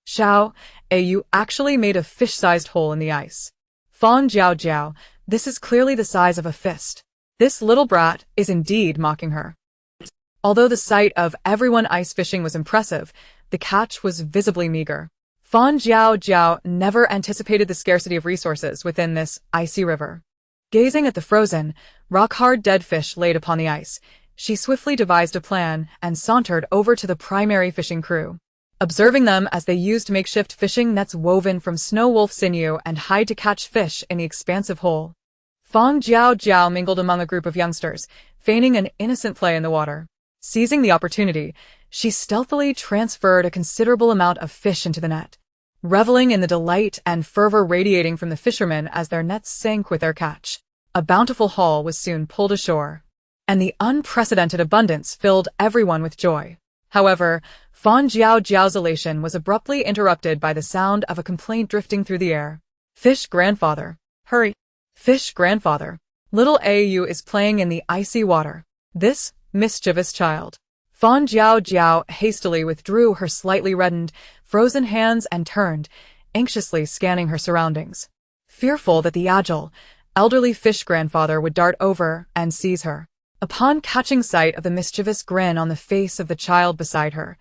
Xiao Yu actually made a fish-sized hole in the ice. Fang Jiaojiao, this is clearly the size of a fist. This little brat is indeed mocking her." Although the sight of everyone ice fishing was impressive, the catch was visibly meager. Fang Jiaojiao never anticipated the scarcity of resources within this icy river. Gazing at the frozen, rock-hard dead fish laid upon the ice, she swiftly devised a plan and sauntered over to the primary fishing crew. Observing them as they used makeshift fishing nets woven from snow wolf sinew and hide to catch fish in the expansive hole, Fang Jiaojiao mingled among a group of youngsters, feigning an innocent play in the water. Seizing the opportunity, she stealthily transferred a considerable amount of fish into the net, reveling in the delight and fervor radiating from the fishermen as their nets sank with their catch. A bountiful haul was soon pulled ashore, and the unprecedented abundance filled everyone with joy. However, Fang Jiaojiao's elation was abruptly interrupted by the sound of a complaint drifting through the air. "Fish grandfather, hurry! Fish grandfather, little Au is playing in the icy water. This mischievous child." Fang Jiaojiao hastily withdrew her slightly reddened, frozen hands and turned, anxiously scanning her surroundings, fearful that the agile, elderly fish grandfather would dart over and seize her. Upon catching sight of the mischievous grin on the face of the child beside her,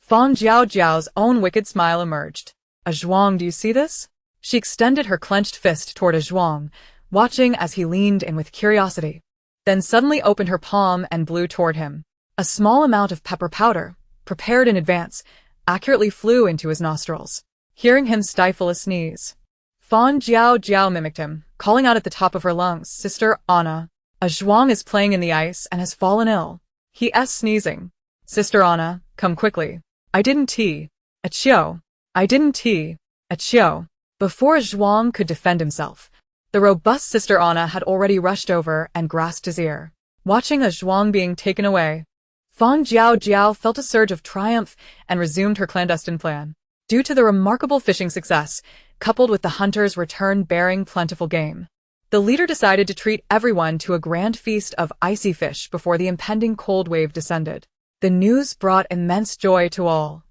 Fang Jiaojiao's own wicked smile emerged. "Zhuang, do you see this?" She extended her clenched fist toward Zhuang, watching as he leaned in with curiosity, then suddenly opened her palm and blew toward him. A small amount of pepper powder, prepared in advance, accurately flew into his nostrils. Hearing him stifle a sneeze, Fang Jiaojiao mimicked him, calling out at the top of her lungs, "Sister Anna, Zhuang is playing in the ice and has fallen ill. He is sneezing. Sister Anna, come quickly. I didn't tea. Achio. I didn't tea. Achio." Before Zhuang could defend himself, the robust Sister Anna had already rushed over and grasped his ear. Watching Zhuang being taken away, Fang Jiaojiao felt a surge of triumph and resumed her clandestine plan. Due to the remarkable fishing success, coupled with the hunter's return bearing plentiful game, the leader decided to treat everyone to a grand feast of icy fish before the impending cold wave descended. The news brought immense joy to all,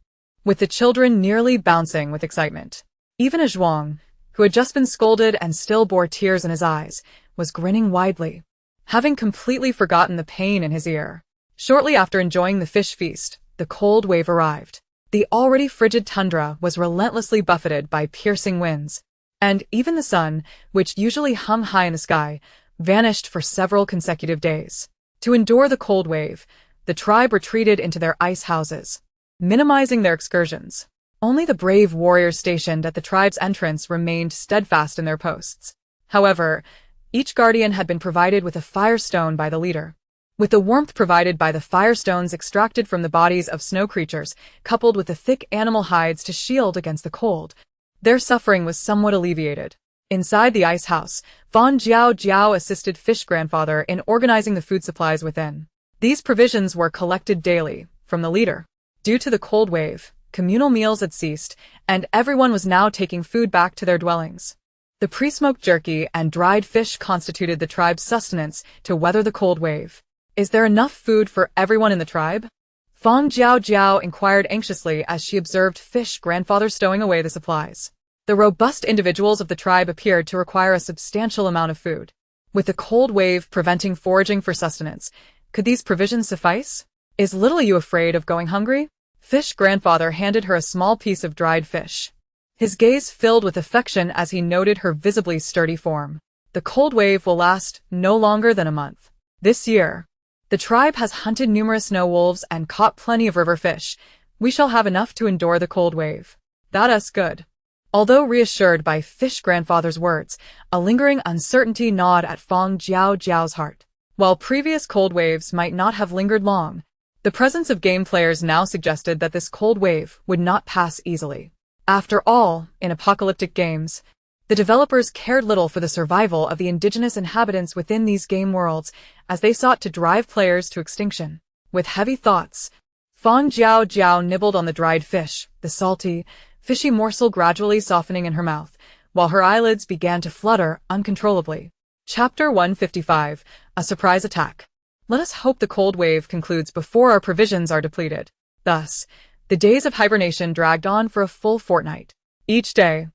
with the children nearly bouncing with excitement. Even Zhuang, who had just been scolded and still bore tears in his eyes, was grinning widely, having completely forgotten the pain in his ear. Shortly after enjoying the fish feast, the cold wave arrived. The already frigid tundra was relentlessly buffeted by piercing winds, And even the sun, which usually hung high in the sky, vanished for several consecutive days. To endure the cold wave, the tribe retreated into their ice houses, minimizing their excursions. Only the brave warriors stationed at the tribe's entrance remained steadfast in their posts. However, each guardian had been provided with a firestone by the leader. With the warmth provided by the firestones extracted from the bodies of snow creatures, coupled with the thick animal hides to shield against the cold, their suffering was somewhat alleviated. Inside the ice house, Fang Jiaojiao assisted Fish Grandfather in organizing the food supplies within. These provisions were collected daily from the leader. Due to the cold wave, communal meals had ceased, and everyone was now taking food back to their dwellings. The pre-smoked jerky and dried fish constituted the tribe's sustenance to weather the cold wave. Is there enough food for everyone in the tribe? Fang Jiaojiao inquired anxiously as she observed Fish Grandfather stowing away the supplies. The robust individuals of the tribe appeared to require a substantial amount of food. With the cold wave preventing foraging for sustenance, could these provisions suffice? Is little you afraid of going hungry? Fish Grandfather handed her a small piece of dried fish. His gaze filled with affection as he noted her visibly sturdy form. The cold wave will last no longer than a month. This year, the tribe has hunted numerous snow wolves and caught plenty of river fish. We shall have enough to endure the cold wave. That's good. Although reassured by Fish Grandfather's words, a lingering uncertainty gnawed at Fang Jiaojiao's heart. While previous cold waves might not have lingered long, the presence of game players now suggested that this cold wave would not pass easily. After all, in apocalyptic games, the developers cared little for the survival of the indigenous inhabitants within these game worlds as they sought to drive players to extinction. With heavy thoughts, Fang Jiaojiao nibbled on the dried fish, the salty, fishy morsel gradually softening in her mouth, while her eyelids began to flutter uncontrollably. Chapter 155, A Surprise Attack. Let us hope the cold wave concludes before our provisions are depleted. Thus, the days of hibernation dragged on for a full fortnight. Each day,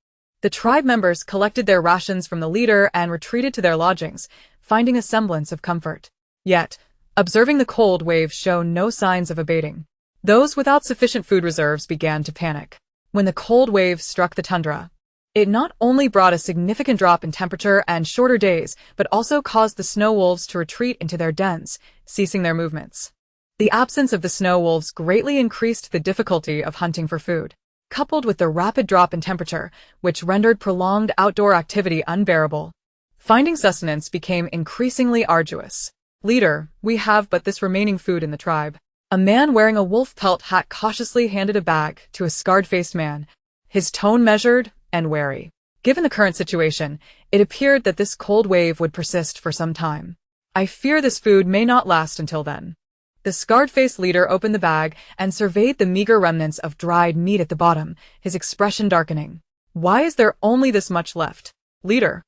the tribe members collected their rations from the leader and retreated to their lodgings, finding a semblance of comfort. Yet, observing the cold wave show no signs of abating. Those without sufficient food reserves began to panic. When the cold wave struck the tundra, it not only brought a significant drop in temperature and shorter days, but also caused the snow wolves to retreat into their dens, ceasing their movements. The absence of the snow wolves greatly increased the difficulty of hunting for food, coupled with the rapid drop in temperature, which rendered prolonged outdoor activity unbearable. Finding sustenance became increasingly arduous. Leader, we have but this remaining food in the tribe. A man wearing a wolf pelt hat cautiously handed a bag to a scarred-faced man, his tone measured and wary. Given the current situation, it appeared that this cold wave would persist for some time. I fear this food may not last until then. The scarred-faced leader opened the bag and surveyed the meager remnants of dried meat at the bottom, his expression darkening. Why is there only this much left? Leader.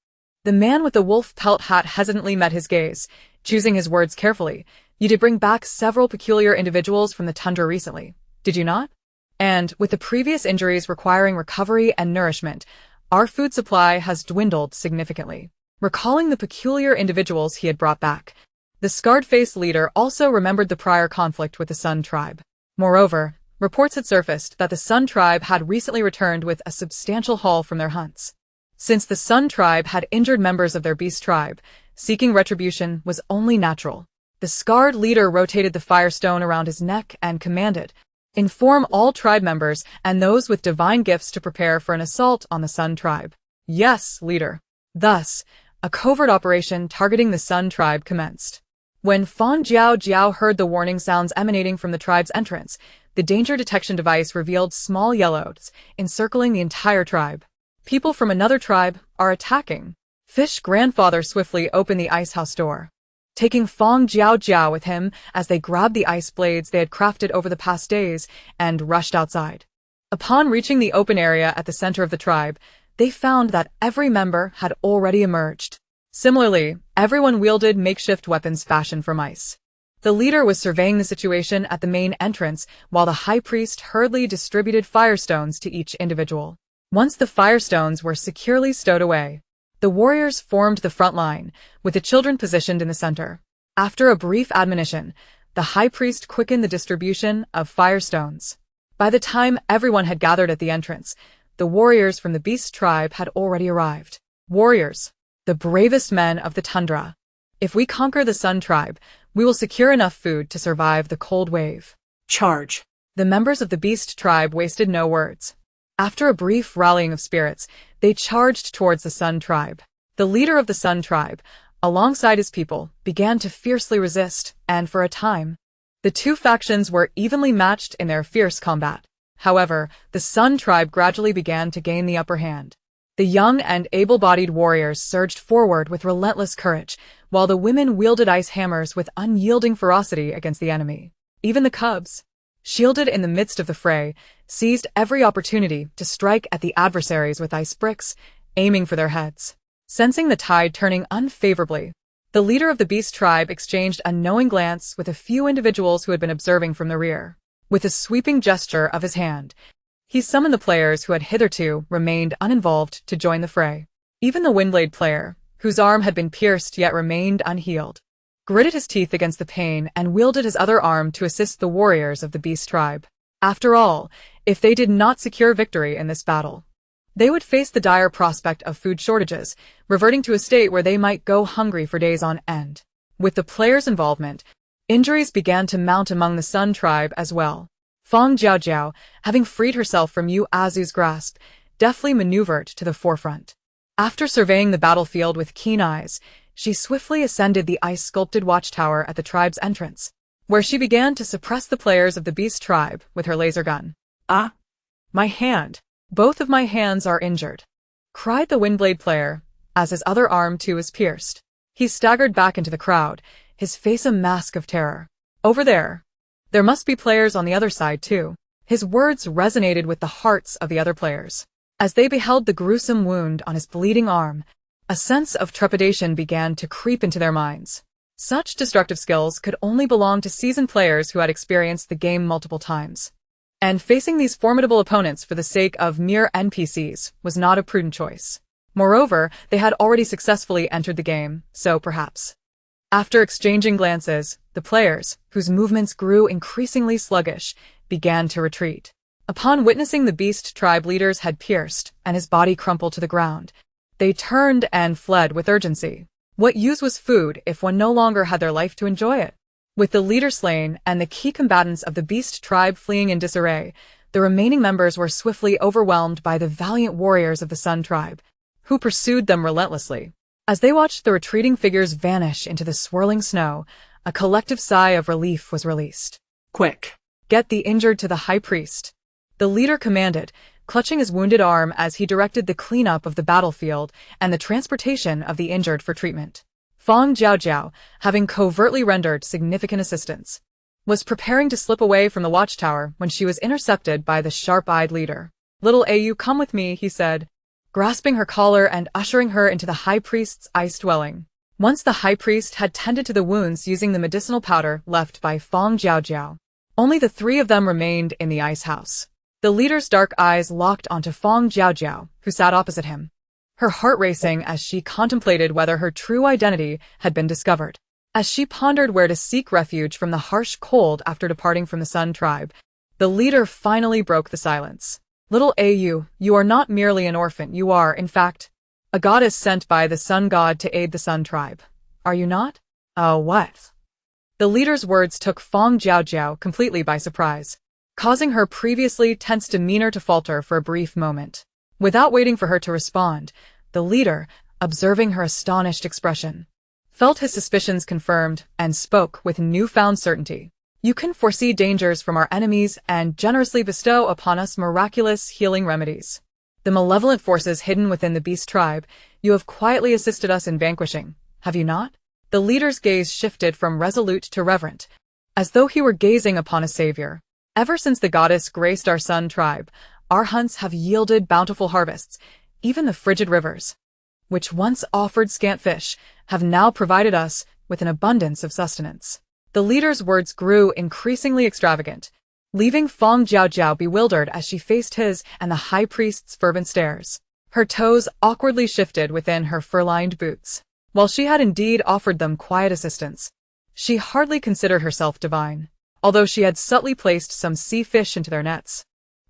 The man with the wolf pelt hat hesitantly met his gaze, choosing his words carefully. You did bring back several peculiar individuals from the tundra recently, did you not? And, with the previous injuries requiring recovery and nourishment, our food supply has dwindled significantly. Recalling the peculiar individuals he had brought back, the scarred-faced leader also remembered the prior conflict with the Sun tribe. Moreover, reports had surfaced that the Sun tribe had recently returned with a substantial haul from their hunts. Since the Sun tribe had injured members of their beast tribe, seeking retribution was only natural. The scarred leader rotated the firestone around his neck and commanded, "Inform all tribe members and those with divine gifts to prepare for an assault on the Sun tribe." Yes, leader. Thus, a covert operation targeting the Sun tribe commenced. When Fang Jiaojiao heard the warning sounds emanating from the tribe's entrance, the danger detection device revealed small yellows encircling the entire tribe. People from another tribe are attacking. Fish Grandfather swiftly opened the ice house door, taking Fang Jiaojiao with him as they grabbed the ice blades they had crafted over the past days and rushed outside. Upon reaching the open area at the center of the tribe, they found that every member had already emerged. Similarly, everyone wielded makeshift weapons fashioned from ice. The leader was surveying the situation at the main entrance while the high priest hurriedly distributed firestones to each individual. Once the firestones were securely stowed away, the warriors formed the front line, with the children positioned in the center. After a brief admonition, the high priest quickened the distribution of firestones. By the time everyone had gathered at the entrance, the warriors from the beast tribe had already arrived. Warriors, the bravest men of the tundra. If we conquer the Sun tribe, we will secure enough food to survive the cold wave. Charge. The members of the beast tribe wasted no words. After a brief rallying of spirits, they charged towards the Sun tribe. The leader of the Sun tribe, alongside his people, began to fiercely resist, and for a time, the two factions were evenly matched in their fierce combat. However, the Sun tribe gradually began to gain the upper hand. The young and able-bodied warriors surged forward with relentless courage, while the women wielded ice hammers with unyielding ferocity against the enemy. Even the cubs, shielded in the midst of the fray, seized every opportunity to strike at the adversaries with ice bricks, aiming for their heads. Sensing the tide turning unfavorably, the leader of the beast tribe exchanged a knowing glance with a few individuals who had been observing from the rear. With a sweeping gesture of his hand, he summoned the players who had hitherto remained uninvolved to join the fray. Even the Windblade player, whose arm had been pierced yet remained unhealed, gritted his teeth against the pain and wielded his other arm to assist the warriors of the beast tribe. After all, if they did not secure victory in this battle, they would face the dire prospect of food shortages, reverting to a state where they might go hungry for days on end. With the players' involvement, injuries began to mount among the Sun tribe as well. Fang Jiaojiao, having freed herself from Yu Azu's grasp, deftly maneuvered to the forefront. After surveying the battlefield with keen eyes, she swiftly ascended the ice-sculpted watchtower at the tribe's entrance, where she began to suppress the players of the beast tribe with her laser gun. Ah! My hand! Both of my hands are injured, cried the Windblade player, as his other arm too was pierced. He staggered back into the crowd, his face a mask of terror. Over there. There must be players on the other side too. His words resonated with the hearts of the other players. As they beheld the gruesome wound on his bleeding arm, a sense of trepidation began to creep into their minds. Such destructive skills could only belong to seasoned players who had experienced the game multiple times. And facing these formidable opponents for the sake of mere NPCs was not a prudent choice. Moreover, they had already successfully entered the game, so perhaps. After exchanging glances, the players, whose movements grew increasingly sluggish, began to retreat. Upon witnessing the beast tribe leaders had pierced and his body crumple to the ground, they turned and fled with urgency. What use was food if one no longer had their life to enjoy it? With the leader slain and the key combatants of the beast tribe fleeing in disarray, the remaining members were swiftly overwhelmed by the valiant warriors of the Sun tribe, who pursued them relentlessly. As they watched the retreating figures vanish into the swirling snow, a collective sigh of relief was released. Quick! Get the injured to the high priest, the leader commanded, clutching his wounded arm as he directed the cleanup of the battlefield and the transportation of the injured for treatment. Fang Jiaojiao, having covertly rendered significant assistance, was preparing to slip away from the watchtower when she was intercepted by the sharp-eyed leader. "Little Au, come with me," he said, grasping her collar and ushering her into the high priest's ice dwelling. Once the high priest had tended to the wounds using the medicinal powder left by Fang Jiaojiao, only the three of them remained in the ice house. The leader's dark eyes locked onto Fang Jiaojiao, who sat opposite him, her heart racing as she contemplated whether her true identity had been discovered. As she pondered where to seek refuge from the harsh cold after departing from the Sun tribe, the leader finally broke the silence. "Little Au, you are not merely an orphan, you are, in fact, a goddess sent by the Sun god to aid the Sun tribe. Are you not?" What? The leader's words took Fang Jiaojiao completely by surprise, causing her previously tense demeanor to falter for a brief moment. Without waiting for her to respond, the leader, observing her astonished expression, felt his suspicions confirmed and spoke with newfound certainty. "You can foresee dangers from our enemies and generously bestow upon us miraculous healing remedies. The malevolent forces hidden within the beast tribe you have quietly assisted us in vanquishing, have you not?" The leader's gaze shifted from resolute to reverent, as though he were gazing upon a savior. "Ever since the goddess graced our Sun tribe, our hunts have yielded bountiful harvests. Even the frigid rivers, which once offered scant fish, have now provided us with an abundance of sustenance." The leader's words grew increasingly extravagant, leaving Fang Jiaojiao bewildered as she faced his and the high priest's fervent stares. Her toes awkwardly shifted within her fur-lined boots. While she had indeed offered them quiet assistance, she hardly considered herself divine, although she had subtly placed some sea fish into their nets.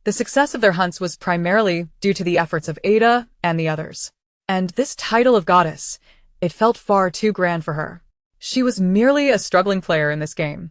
The success of their hunts was primarily due to the efforts of Ada and the others. And this title of goddess, it felt far too grand for her. She was merely a struggling player in this game.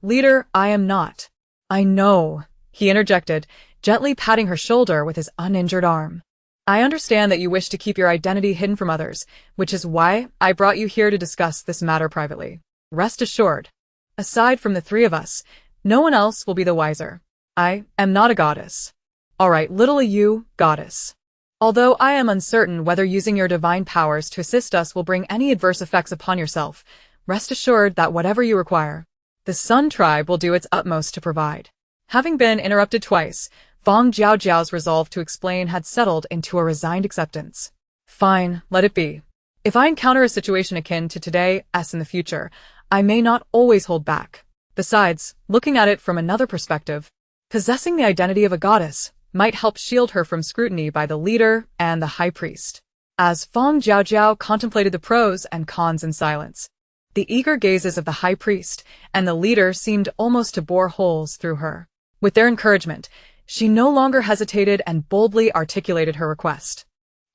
Leader, I am not. I know, he interjected, gently patting her shoulder with his uninjured arm. I understand that you wish to keep your identity hidden from others, which is why I brought you here to discuss this matter privately. Rest assured, aside from the three of us, no one else will be the wiser. I am not a goddess. All right, little you, goddess. Although I am uncertain whether using your divine powers to assist us will bring any adverse effects upon yourself, rest assured that whatever you require, the Sun Tribe will do its utmost to provide. Having been interrupted twice, Fang Jiaojiao's resolve to explain had settled into a resigned acceptance. Fine, let it be. If I encounter a situation akin to today's in the future, I may not always hold back. Besides, looking at it from another perspective, possessing the identity of a goddess might help shield her from scrutiny by the leader and the high priest. As Fang Jiaojiao contemplated the pros and cons in silence, the eager gazes of the high priest and the leader seemed almost to bore holes through her. With their encouragement, she no longer hesitated and boldly articulated her request.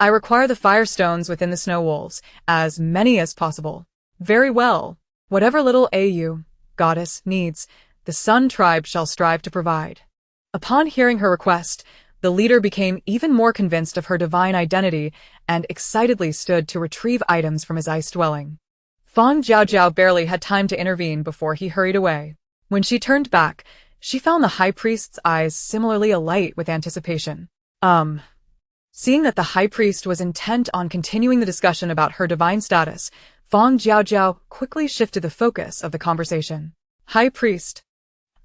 I require the firestones within the snow wolves, as many as possible. Very well. Whatever little AU, goddess, needs, the Sun Tribe shall strive to provide. Upon hearing her request, the leader became even more convinced of her divine identity and excitedly stood to retrieve items from his ice dwelling. Fang Jiaojiao barely had time to intervene before he hurried away. When she turned back, she found the high priest's eyes similarly alight with anticipation. Seeing that the high priest was intent on continuing the discussion about her divine status, Fang Jiaojiao quickly shifted the focus of the conversation. High priest,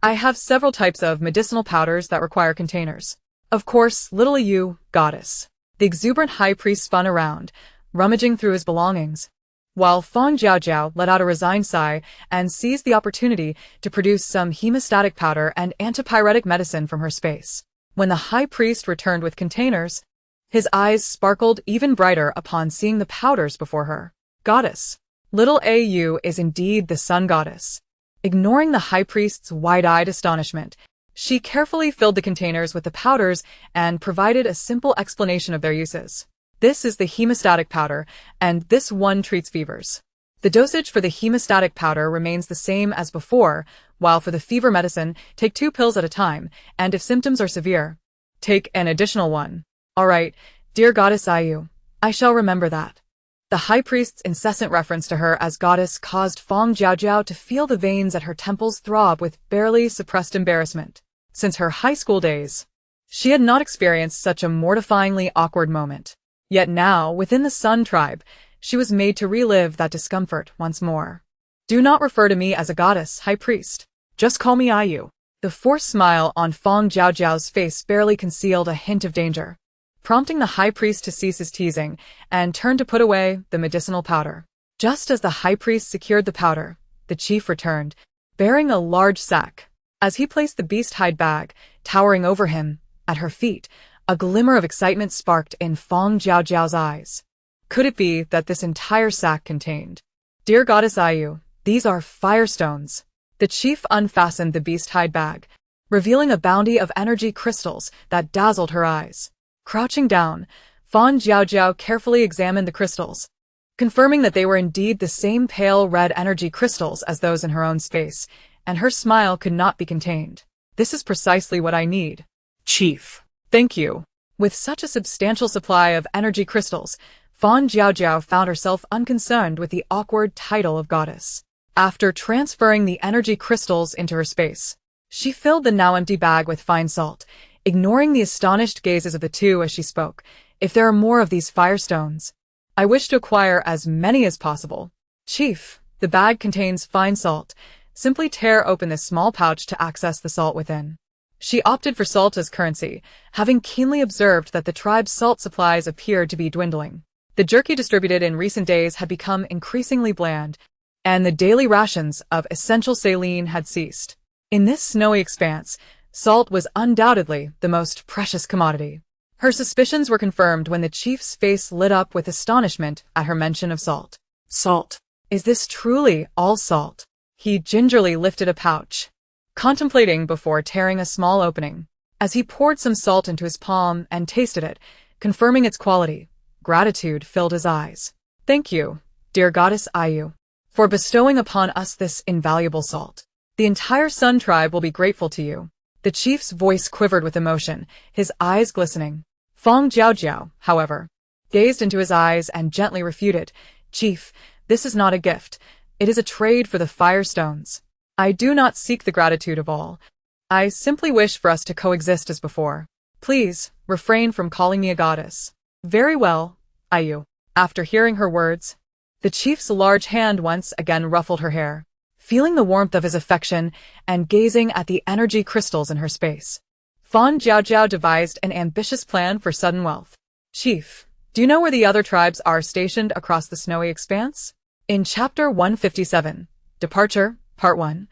I have several types of medicinal powders that require containers. Of course, little you, goddess. The exuberant high priest spun around, rummaging through his belongings, while Fang Jiaojiao let out a resigned sigh and seized the opportunity to produce some hemostatic powder and antipyretic medicine from her space. When the high priest returned with containers, his eyes sparkled even brighter upon seeing the powders before her. Goddess. Little AU is indeed the sun goddess. Ignoring the high priest's wide-eyed astonishment, she carefully filled the containers with the powders and provided a simple explanation of their uses. This is the hemostatic powder, and this one treats fevers. The dosage for the hemostatic powder remains the same as before, while for the fever medicine, take 2 pills at a time, and if symptoms are severe, take an additional one. All right, dear goddess Ayu, I shall remember that. The high priest's incessant reference to her as goddess caused Fang Jiaojiao to feel the veins at her temples throb with barely suppressed embarrassment. Since her high school days, she had not experienced such a mortifyingly awkward moment. Yet now, within the Sun Tribe, she was made to relive that discomfort once more. Do not refer to me as a goddess, high priest. Just call me Ayu. The forced smile on Fang Jiaojiao's face barely concealed a hint of danger, prompting the high priest to cease his teasing and turn to put away the medicinal powder. Just as the high priest secured the powder, the chief returned, bearing a large sack. As he placed the beast-hide bag, towering over him, at her feet, a glimmer of excitement sparked in Fang Jiaojiao's eyes. Could it be that this entire sack contained? Dear goddess Ayu, these are firestones. The chief unfastened the beast-hide bag, revealing a bounty of energy crystals that dazzled her eyes. Crouching down, Fang Jiaojiao carefully examined the crystals, confirming that they were indeed the same pale red energy crystals as those in her own space, and her smile could not be contained. This is precisely what I need. Chief. Thank you. With such a substantial supply of energy crystals, Fang Jiaojiao found herself unconcerned with the awkward title of goddess. After transferring the energy crystals into her space, she filled the now empty bag with fine salt, ignoring the astonished gazes of the two as she spoke. If there are more of these firestones, I wish to acquire as many as possible. Chief, the bag contains fine salt. Simply tear open this small pouch to access the salt within. She opted for salt as currency, having keenly observed that the tribe's salt supplies appeared to be dwindling. The jerky distributed in recent days had become increasingly bland, and the daily rations of essential saline had ceased. In this snowy expanse, salt was undoubtedly the most precious commodity. Her suspicions were confirmed when the chief's face lit up with astonishment at her mention of salt. Salt. Is this truly all salt? He gingerly lifted a pouch, contemplating before tearing a small opening. As he poured some salt into his palm and tasted it, confirming its quality, gratitude filled his eyes. Thank you, dear goddess Ayu, for bestowing upon us this invaluable salt. The entire Sun tribe will be grateful to you. The chief's voice quivered with emotion, his eyes glistening. Fang Jiaojiao, however, gazed into his eyes and gently refuted. Chief, this is not a gift. It is a trade for the fire stones. I do not seek the gratitude of all. I simply wish for us to coexist as before. Please, refrain from calling me a goddess. Very well, Ayu. After hearing her words, the chief's large hand once again ruffled her hair, feeling the warmth of his affection and gazing at the energy crystals in her space. Fang Jiaojiao devised an ambitious plan for sudden wealth. Chief, do you know where the other tribes are stationed across the snowy expanse? In Chapter 157, Departure, Part 1,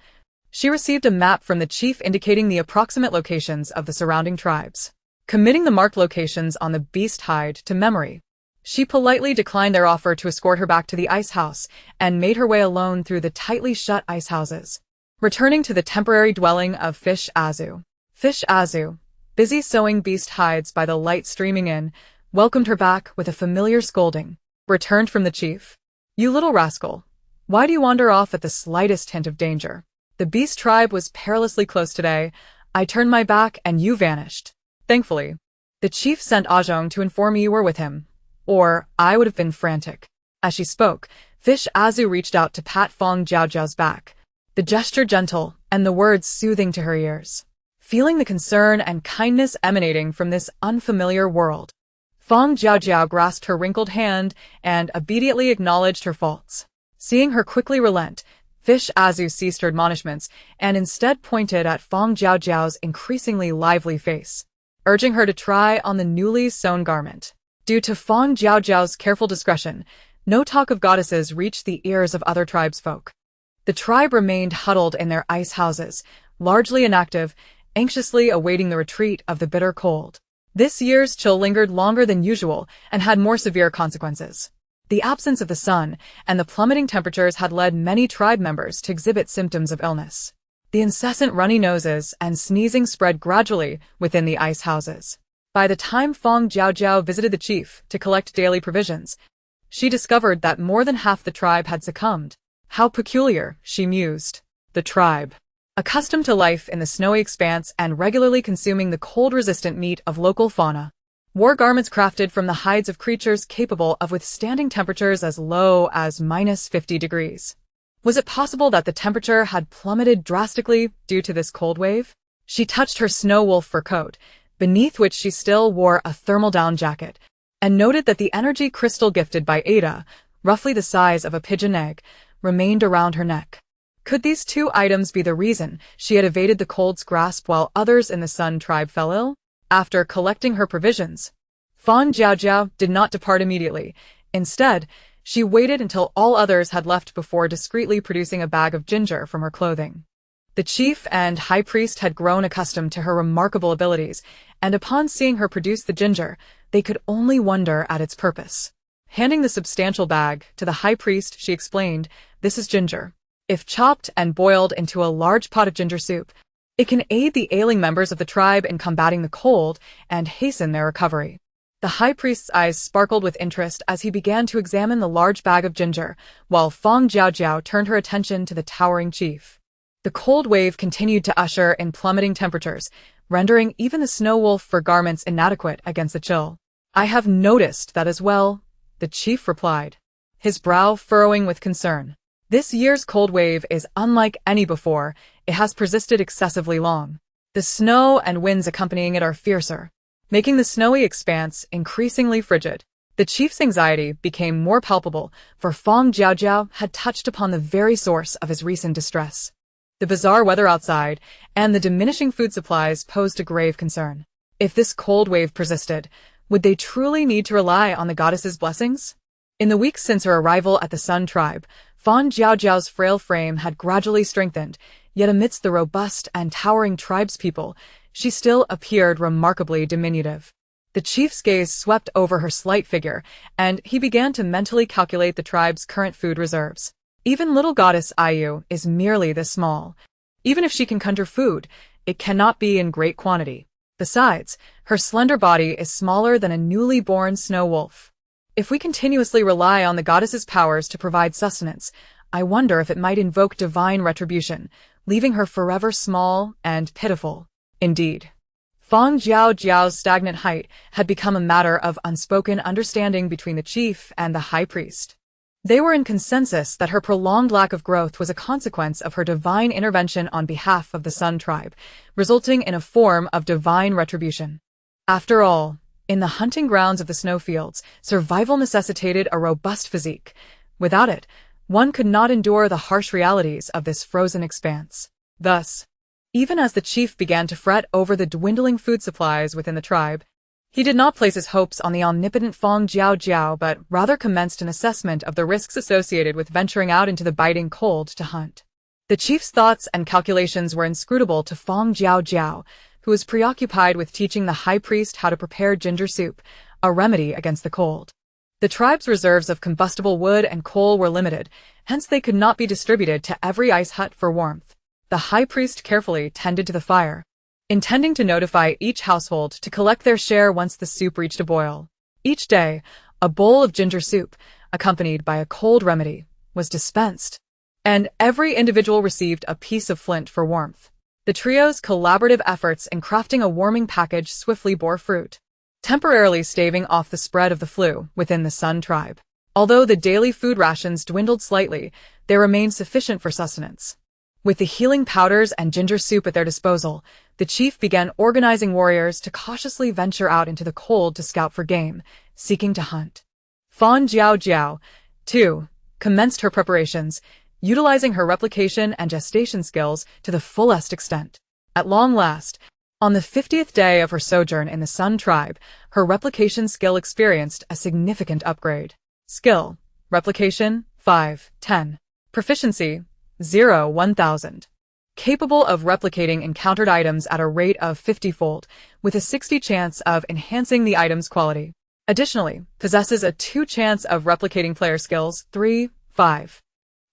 she received a map from the chief indicating the approximate locations of the surrounding tribes. Committing the marked locations on the beast hide to memory, she politely declined their offer to escort her back to the ice house and made her way alone through the tightly shut ice houses, returning to the temporary dwelling of Fish Azu. Fish Azu, busy sewing beast hides by the light streaming in, welcomed her back with a familiar scolding. Returned from the chief. You little rascal. Why do you wander off at the slightest hint of danger? The beast tribe was perilously close today. I turned my back and you vanished. Thankfully, the chief sent Ajong to inform me you were with him, or I would have been frantic. As she spoke, Fish Azu reached out to pat Fang Jiaojiao's back, the gesture gentle and the words soothing to her ears. Feeling the concern and kindness emanating from this unfamiliar world, Fang Jiaojiao grasped her wrinkled hand and obediently acknowledged her faults. Seeing her quickly relent, Fish Azu ceased her admonishments and instead pointed at Fang Jiaojiao's increasingly lively face, urging her to try on the newly sewn garment. Due to Fang Jiaojiao's careful discretion, no talk of goddesses reached the ears of other tribesfolk. The tribe remained huddled in their ice houses, largely inactive, anxiously awaiting the retreat of the bitter cold. This year's chill lingered longer than usual and had more severe consequences. The absence of the sun and the plummeting temperatures had led many tribe members to exhibit symptoms of illness. The incessant runny noses and sneezing spread gradually within the ice houses. By the time Fang Jiaojiao visited the chief to collect daily provisions, she discovered that more than half the tribe had succumbed. How peculiar, she mused. The tribe, accustomed to life in the snowy expanse and regularly consuming the cold-resistant meat of local fauna, wore garments crafted from the hides of creatures capable of withstanding temperatures as low as -50 degrees. Was it possible that the temperature had plummeted drastically due to this cold wave? She touched her snow wolf fur coat, beneath which she still wore a thermal down jacket, and noted that the energy crystal gifted by Ada, roughly the size of a pigeon egg, remained around her neck. Could these two items be the reason she had evaded the cold's grasp while others in the Sun tribe fell ill? After collecting her provisions, Fang Jiaojiao did not depart immediately. Instead, she waited until all others had left before discreetly producing a bag of ginger from her clothing. The chief and high priest had grown accustomed to her remarkable abilities, and upon seeing her produce the ginger, they could only wonder at its purpose. Handing the substantial bag to the high priest, she explained, "This is ginger. If chopped and boiled into a large pot of ginger soup, it can aid the ailing members of the tribe in combating the cold and hasten their recovery." The high priest's eyes sparkled with interest as he began to examine the large bag of ginger, while Fang Jiaojiao turned her attention to the towering chief. The cold wave continued to usher in plummeting temperatures, rendering even the snow wolf fur garments inadequate against the chill. "I have noticed that as well," the chief replied, his brow furrowing with concern. "This year's cold wave is unlike any before. It has persisted excessively long. The snow and winds accompanying it are fiercer, making the snowy expanse increasingly frigid." The chief's anxiety became more palpable, for Fang Jiaojiao had touched upon the very source of his recent distress. The bizarre weather outside and the diminishing food supplies posed a grave concern. If this cold wave persisted, would they truly need to rely on the goddess's blessings? In the weeks since her arrival at the Sun tribe, Fang Jiaojiao's frail frame had gradually strengthened, yet amidst the robust and towering tribespeople, she still appeared remarkably diminutive. The chief's gaze swept over her slight figure, and he began to mentally calculate the tribe's current food reserves. Even little goddess Ayu is merely this small. Even if she can conjure food, it cannot be in great quantity. Besides, her slender body is smaller than a newly born snow wolf. If we continuously rely on the goddess's powers to provide sustenance, I wonder if it might invoke divine retribution, leaving her forever small and pitiful. Indeed. Fang Jiaojiao's stagnant height had become a matter of unspoken understanding between the chief and the high priest. They were in consensus that her prolonged lack of growth was a consequence of her divine intervention on behalf of the Sun tribe, resulting in a form of divine retribution. After all, in the hunting grounds of the snowfields, survival necessitated a robust physique. Without it, one could not endure the harsh realities of this frozen expanse. Thus, even as the chief began to fret over the dwindling food supplies within the tribe, he did not place his hopes on the omnipotent Fang Jiaojiao but rather commenced an assessment of the risks associated with venturing out into the biting cold to hunt. The chief's thoughts and calculations were inscrutable to Fang Jiaojiao, who was preoccupied with teaching the high priest how to prepare ginger soup, a remedy against the cold. The tribe's reserves of combustible wood and coal were limited, hence they could not be distributed to every ice hut for warmth. The high priest carefully tended to the fire, intending to notify each household to collect their share once the soup reached a boil. Each day, a bowl of ginger soup, accompanied by a cold remedy, was dispensed, and every individual received a piece of flint for warmth. The trio's collaborative efforts in crafting a warming package swiftly bore fruit, temporarily staving off the spread of the flu within the Sun tribe. Although the daily food rations dwindled slightly, they remained sufficient for sustenance. With the healing powders and ginger soup at their disposal, the chief began organizing warriors to cautiously venture out into the cold to scout for game, seeking to hunt. Fang Jiaojiao, too, commenced her preparations, utilizing her replication and gestation skills to the fullest extent. At long last, on the 50th day of her sojourn in the Sun tribe, her replication skill experienced a significant upgrade. Skill: Replication, 5/10. Proficiency, 0/1000. Capable of replicating encountered items at a rate of 50-fold, with a 60 chance of enhancing the item's quality. Additionally, possesses a 2 chance of replicating player skills, 3/5.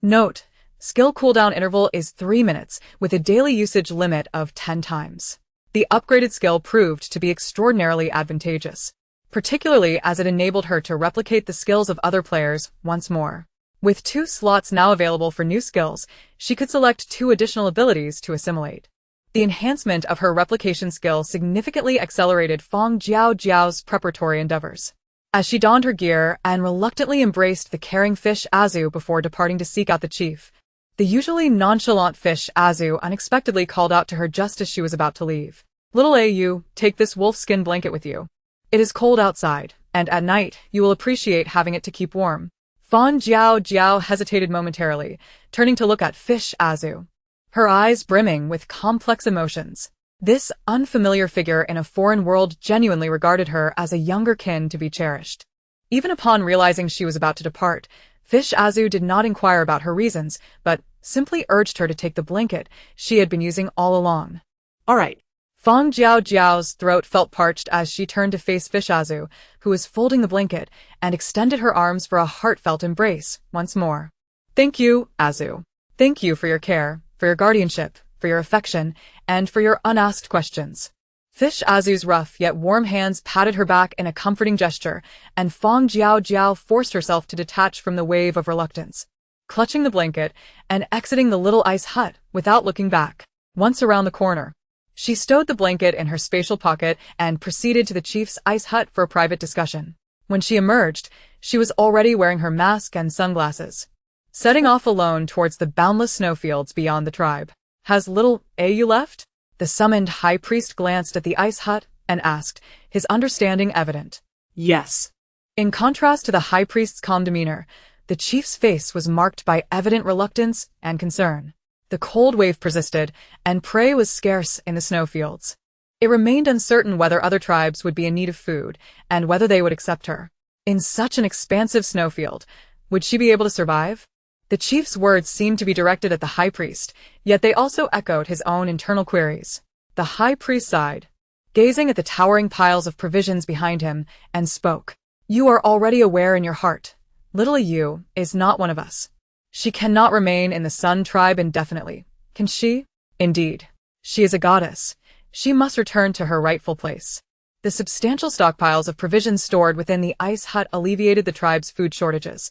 Note: skill cooldown interval is 3 minutes, with a daily usage limit of 10 times. The upgraded skill proved to be extraordinarily advantageous, particularly as it enabled her to replicate the skills of other players once more. With 2 slots now available for new skills, she could select 2 additional abilities to assimilate. The enhancement of her replication skill significantly accelerated Fang Jiaojiao's preparatory endeavors. As she donned her gear and reluctantly embraced the caring fish Azu before departing to seek out the chief, the usually nonchalant fish Azu unexpectedly called out to her just as she was about to leave. "Little Au, take this wolfskin blanket with you. It is cold outside, and at night you will appreciate having it to keep warm." Fang Jiaojiao hesitated momentarily, turning to look at fish Azu, her eyes brimming with complex emotions. This unfamiliar figure in a foreign world genuinely regarded her as a younger kin to be cherished. Even upon realizing she was about to depart, Fish Azu did not inquire about her reasons, but simply urged her to take the blanket she had been using all along. All right. Fang Jiaojiao's throat felt parched as she turned to face Fish Azu, who was folding the blanket, and extended her arms for a heartfelt embrace once more. "Thank you, Azu. Thank you for your care, for your guardianship, for your affection, and for your unasked questions." Fish Azu's rough yet warm hands patted her back in a comforting gesture, and Fang Jiaojiao forced herself to detach from the wave of reluctance, clutching the blanket and exiting the little ice hut without looking back. Once around the corner, she stowed the blanket in her spatial pocket and proceeded to the chief's ice hut for a private discussion. When she emerged, she was already wearing her mask and sunglasses, setting off alone towards the boundless snowfields beyond the tribe. "Has little Au left?" The summoned high priest glanced at the ice hut and asked, his understanding evident. Yes. In contrast to the high priest's calm demeanor, the chief's face was marked by evident reluctance and concern. The cold wave persisted, and prey was scarce in the snowfields. It remained uncertain whether other tribes would be in need of food, and whether they would accept her. In such an expansive snowfield, would she be able to survive? The chief's words seemed to be directed at the high priest, yet they also echoed his own internal queries. The high priest sighed, gazing at the towering piles of provisions behind him, and spoke. "You are already aware in your heart, little Au is not one of us. She cannot remain in the Sun tribe indefinitely, can she? Indeed, she is a goddess, She must return to her rightful place. The substantial stockpiles of provisions stored within the ice hut alleviated the tribe's food shortages,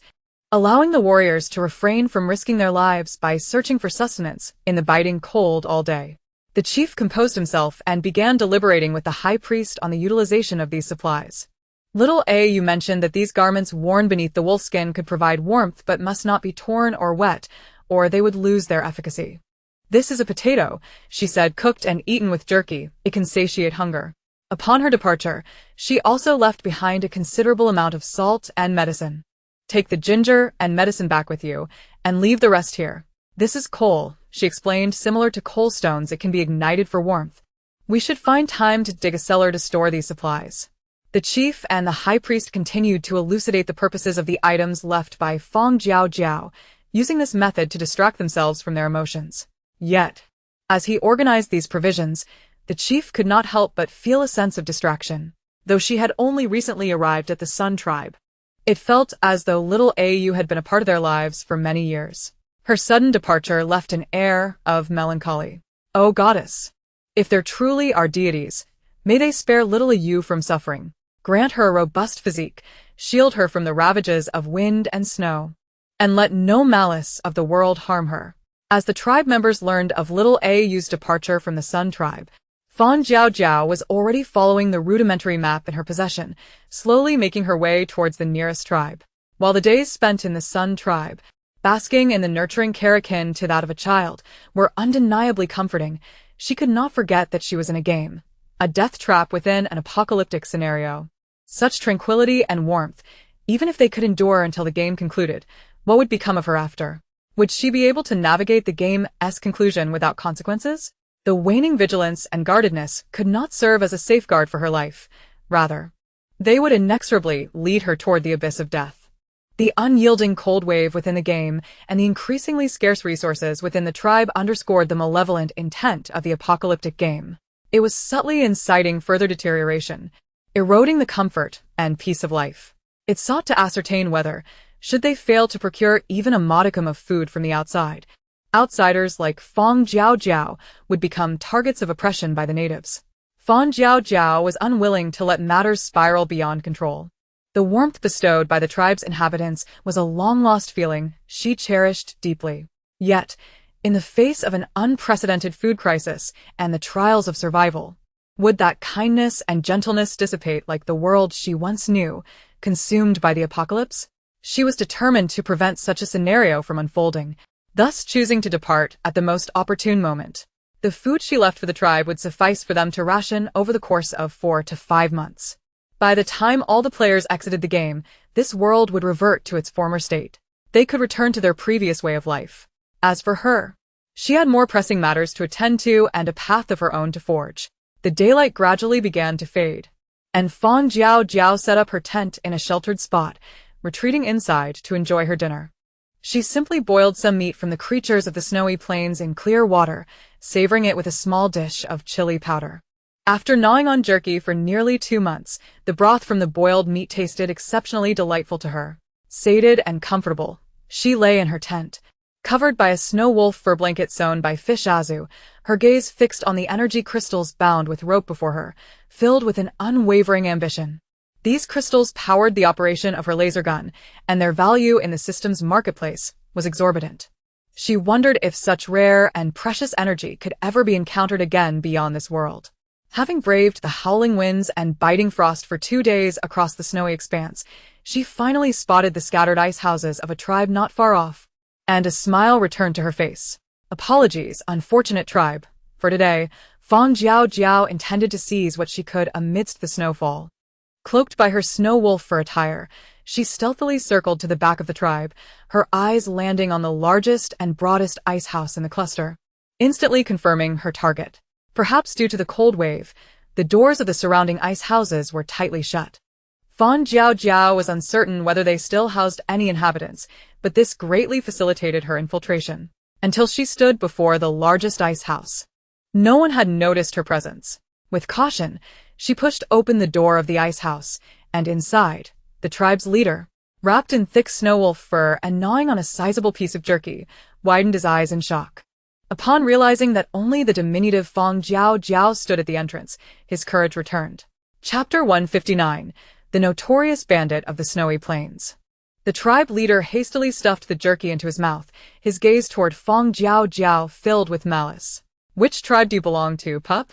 allowing the warriors to refrain from risking their lives by searching for sustenance in the biting cold all day. The chief composed himself and began deliberating with the high priest on the utilization of these supplies. Little You mentioned that these garments worn beneath the wolfskin could provide warmth but must not be torn or wet, or they would lose their efficacy. This is a potato, she said, cooked and eaten with jerky. It can satiate hunger. Upon her departure, she also left behind a considerable amount of salt and medicine. Take the ginger and medicine back with you, and leave the rest here. This is coal, she explained, similar to coal stones. It can be ignited for warmth. We should find time to dig a cellar to store these supplies. The chief and the high priest continued to elucidate the purposes of the items left by Fang Jiaojiao, using this method to distract themselves from their emotions. Yet, as he organized these provisions, the chief could not help but feel a sense of distraction, though she had only recently arrived at the Sun tribe. It felt as though little Au had been a part of their lives for many years. Her sudden departure left an air of melancholy. O goddess! If there truly are deities, may they spare little Au from suffering. Grant her a robust physique, shield her from the ravages of wind and snow, and let no malice of the world harm her. As the tribe members learned of little Au's departure from the Sun tribe, Fang Jiaojiao was already following the rudimentary map in her possession, slowly making her way towards the nearest tribe. While the days spent in the Sun tribe, basking in the nurturing care akin to that of a child, were undeniably comforting, she could not forget that she was in a game, a death trap within an apocalyptic scenario. Such tranquility and warmth, even if they could endure until the game concluded, what would become of her after? Would she be able to navigate the game's conclusion without consequences? The waning vigilance and guardedness could not serve as a safeguard for her life. Rather, they would inexorably lead her toward the abyss of death. The unyielding cold wave within the game and the increasingly scarce resources within the tribe underscored the malevolent intent of the apocalyptic game. It was subtly inciting further deterioration, eroding the comfort and peace of life. It sought to ascertain whether, should they fail to procure even a modicum of food from the outside, outsiders like Fang Jiaojiao would become targets of oppression by the natives. Fang Jiaojiao was unwilling to let matters spiral beyond control. The warmth bestowed by the tribe's inhabitants was a long-lost feeling she cherished deeply. Yet, in the face of an unprecedented food crisis and the trials of survival, would that kindness and gentleness dissipate like the world she once knew, consumed by the apocalypse? She was determined to prevent such a scenario from unfolding, thus choosing to depart at the most opportune moment. The food she left for the tribe would suffice for them to ration over the course of 4 to 5 months. By the time all the players exited the game, this world would revert to its former state. They could return to their previous way of life. As for her, she had more pressing matters to attend to and a path of her own to forge. The daylight gradually began to fade, and Fang Jiaojiao set up her tent in a sheltered spot, retreating inside to enjoy her dinner. She simply boiled some meat from the creatures of the snowy plains in clear water, savoring it with a small dish of chili powder. After gnawing on jerky for nearly 2 months, the broth from the boiled meat tasted exceptionally delightful to her. Sated and comfortable, she lay in her tent, covered by a snow wolf fur blanket sewn by fish azu, her gaze fixed on the energy crystals bound with rope before her, filled with an unwavering ambition. These crystals powered the operation of her laser gun, and their value in the system's marketplace was exorbitant. She wondered if such rare and precious energy could ever be encountered again beyond this world. Having braved the howling winds and biting frost for 2 days across the snowy expanse, she finally spotted the scattered ice houses of a tribe not far off, and a smile returned to her face. Apologies, unfortunate tribe. For today, Fang Jiaojiao intended to seize what she could amidst the snowfall. Cloaked by her snow wolf fur attire, she stealthily circled to the back of the tribe, her eyes landing on the largest and broadest ice house in the cluster, instantly confirming her target. Perhaps due to the cold wave, the doors of the surrounding ice houses were tightly shut. Fang Jiaojiao was uncertain whether they still housed any inhabitants, but this greatly facilitated her infiltration, until she stood before the largest ice house. No one had noticed her presence. With caution, she pushed open the door of the ice house, and inside, the tribe's leader, wrapped in thick snow wolf fur and gnawing on a sizable piece of jerky, widened his eyes in shock. Upon realizing that only the diminutive Fang Jiaojiao stood at the entrance, his courage returned. Chapter 159. The Notorious Bandit of the Snowy Plains. The tribe leader hastily stuffed the jerky into his mouth, his gaze toward Fang Jiaojiao filled with malice. Which tribe do you belong to, pup?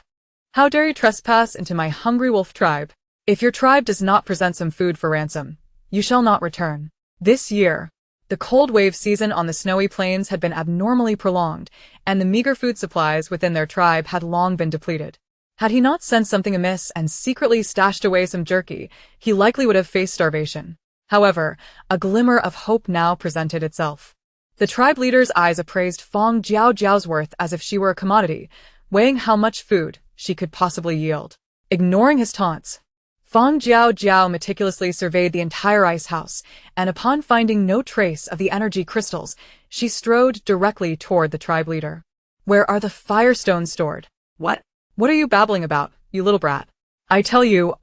How dare you trespass into my hungry wolf tribe? If your tribe does not present some food for ransom, you shall not return. This year, the cold wave season on the snowy plains had been abnormally prolonged, and the meager food supplies within their tribe had long been depleted. Had he not sensed something amiss and secretly stashed away some jerky, he likely would have faced starvation. However, a glimmer of hope now presented itself. The tribe leader's eyes appraised Fang Jiaojiao's worth as if she were a commodity, weighing how much food she could possibly yield. Ignoring his taunts, Fang Jiaojiao meticulously surveyed the entire ice house, and upon finding no trace of the energy crystals, she strode directly toward the tribe leader. Where are the firestones stored? What? What are you babbling about, you little brat? I tell you,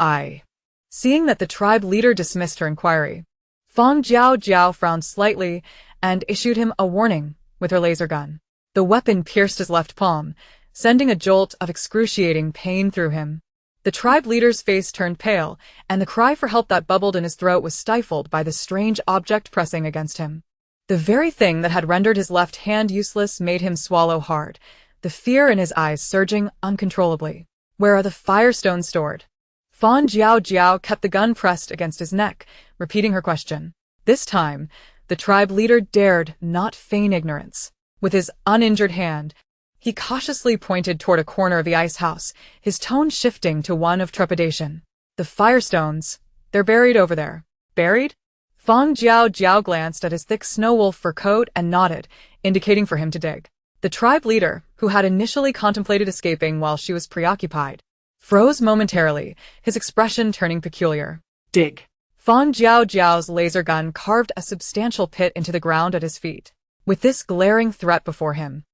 Seeing that the tribe leader dismissed her inquiry, Fang Jiaojiao frowned slightly and issued him a warning with her laser gun. The weapon pierced his left palm, sending a jolt of excruciating pain through him. The tribe leader's face turned pale, and the cry for help that bubbled in his throat was stifled by the strange object pressing against him. The very thing that had rendered his left hand useless made him swallow hard, the fear in his eyes surging uncontrollably. Where are the firestones stored? Fang Jiaojiao kept the gun pressed against his neck, repeating her question. This time, the tribe leader dared not feign ignorance. With his uninjured hand, he cautiously pointed toward a corner of the ice house, his tone shifting to one of trepidation. The firestones, they're buried over there. Buried? Fang Jiaojiao glanced at his thick snow wolf fur coat and nodded, indicating for him to dig. The tribe leader, who had initially contemplated escaping while she was preoccupied, froze momentarily, his expression turning peculiar. Dig. Fang Jiaojiao's laser gun carved a substantial pit into the ground at his feet. With this glaring threat before him,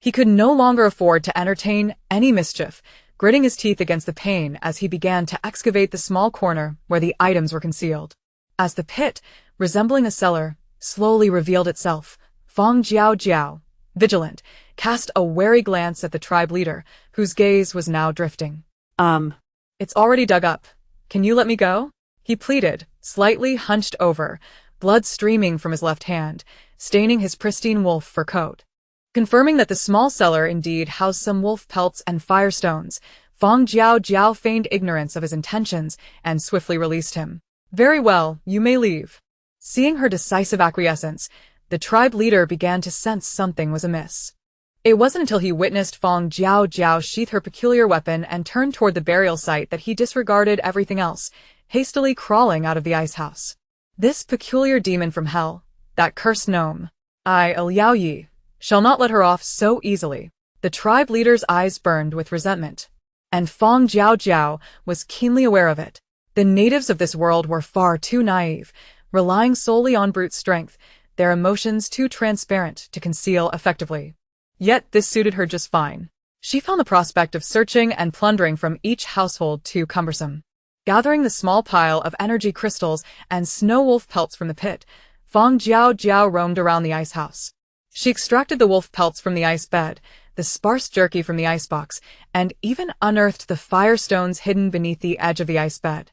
he could no longer afford to entertain any mischief, gritting his teeth against the pain as he began to excavate the small corner where the items were concealed. As the pit, resembling a cellar, slowly revealed itself, Fang Jiaojiao, vigilant, cast a wary glance at the tribe leader, whose gaze was now drifting. It's already dug up. Can you let me go? He pleaded, slightly hunched over, blood streaming from his left hand, staining his pristine wolf fur coat. Confirming that the small cellar indeed housed some wolf pelts and firestones, Fang Jiaojiao feigned ignorance of his intentions and swiftly released him. Very well, you may leave. Seeing her decisive acquiescence, the tribe leader began to sense something was amiss. It wasn't until he witnessed Fang Jiaojiao sheath her peculiar weapon and turn toward the burial site that he disregarded everything else, hastily crawling out of the ice house. This peculiar demon from hell, that cursed gnome, Liao Yi, shall not let her off so easily. The tribe leader's eyes burned with resentment, and Fang Jiaojiao was keenly aware of it. The natives of this world were far too naive, relying solely on brute strength, their emotions too transparent to conceal effectively. Yet this suited her just fine. She found the prospect of searching and plundering from each household too cumbersome. Gathering the small pile of energy crystals and snow wolf pelts from the pit, Fang Jiaojiao roamed around the ice house. She extracted the wolf pelts from the ice bed, the sparse jerky from the icebox, and even unearthed the firestones hidden beneath the edge of the ice bed.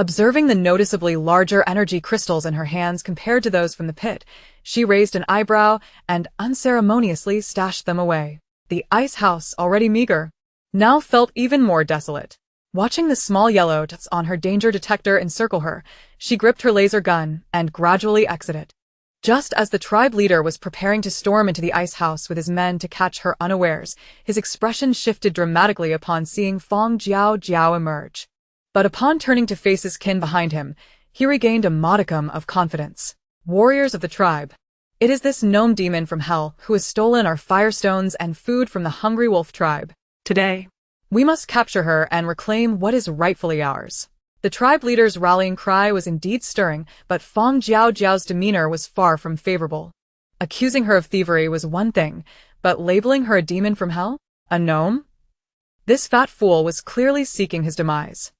Observing the noticeably larger energy crystals in her hands compared to those from the pit, she raised an eyebrow and unceremoniously stashed them away. The ice house, already meager, now felt even more desolate. Watching the small yellow dots on her danger detector encircle her, she gripped her laser gun and gradually exited. Just as the tribe leader was preparing to storm into the ice house with his men to catch her unawares, his expression shifted dramatically upon seeing Fang Jiaojiao emerge. But upon turning to face his kin behind him, he regained a modicum of confidence. Warriors of the tribe, it is this gnome demon from hell who has stolen our firestones and food from the hungry wolf tribe. Today, we must capture her and reclaim what is rightfully ours. The tribe leader's rallying cry was indeed stirring, but Fang Jiaojiao's demeanor was far from favorable. Accusing her of thievery was one thing, but labeling her a demon from hell? A gnome? This fat fool was clearly seeking his demise.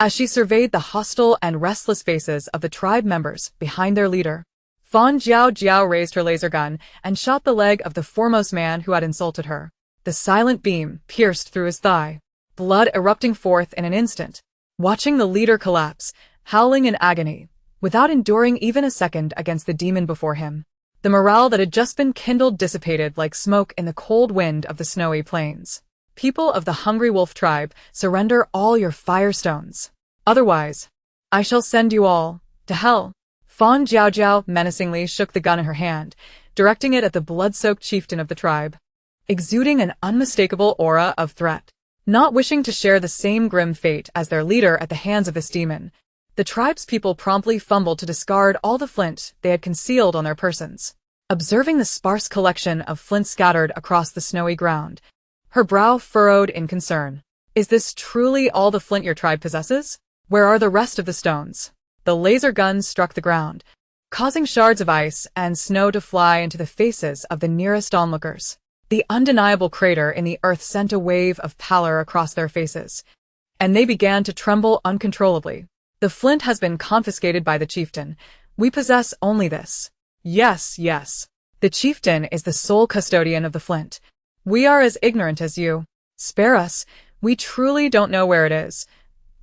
As she surveyed the hostile and restless faces of the tribe members behind their leader, Fang Jiaojiao raised her laser gun and shot the leg of the foremost man who had insulted her. The silent beam pierced through his thigh, blood erupting forth in an instant. Watching the leader collapse, howling in agony, without enduring even a second against the demon before him, the morale that had just been kindled dissipated like smoke in the cold wind of the snowy plains. People of the Hungry Wolf tribe, surrender all your firestones. Otherwise, I shall send you all to hell. Fang Jiaojiao menacingly shook the gun in her hand, directing it at the blood-soaked chieftain of the tribe, exuding an unmistakable aura of threat. Not wishing to share the same grim fate as their leader at the hands of this demon, the tribe's people promptly fumbled to discard all the flint they had concealed on their persons. Observing the sparse collection of flint scattered across the snowy ground, her brow furrowed in concern. Is this truly all the flint your tribe possesses? Where are the rest of the stones? The laser gun struck the ground, causing shards of ice and snow to fly into the faces of the nearest onlookers. The undeniable crater in the earth sent a wave of pallor across their faces, and they began to tremble uncontrollably. The flint has been confiscated by the chieftain. We possess only this. Yes, yes. The chieftain is the sole custodian of the flint. We are as ignorant as you. Spare us. We truly don't know where it is.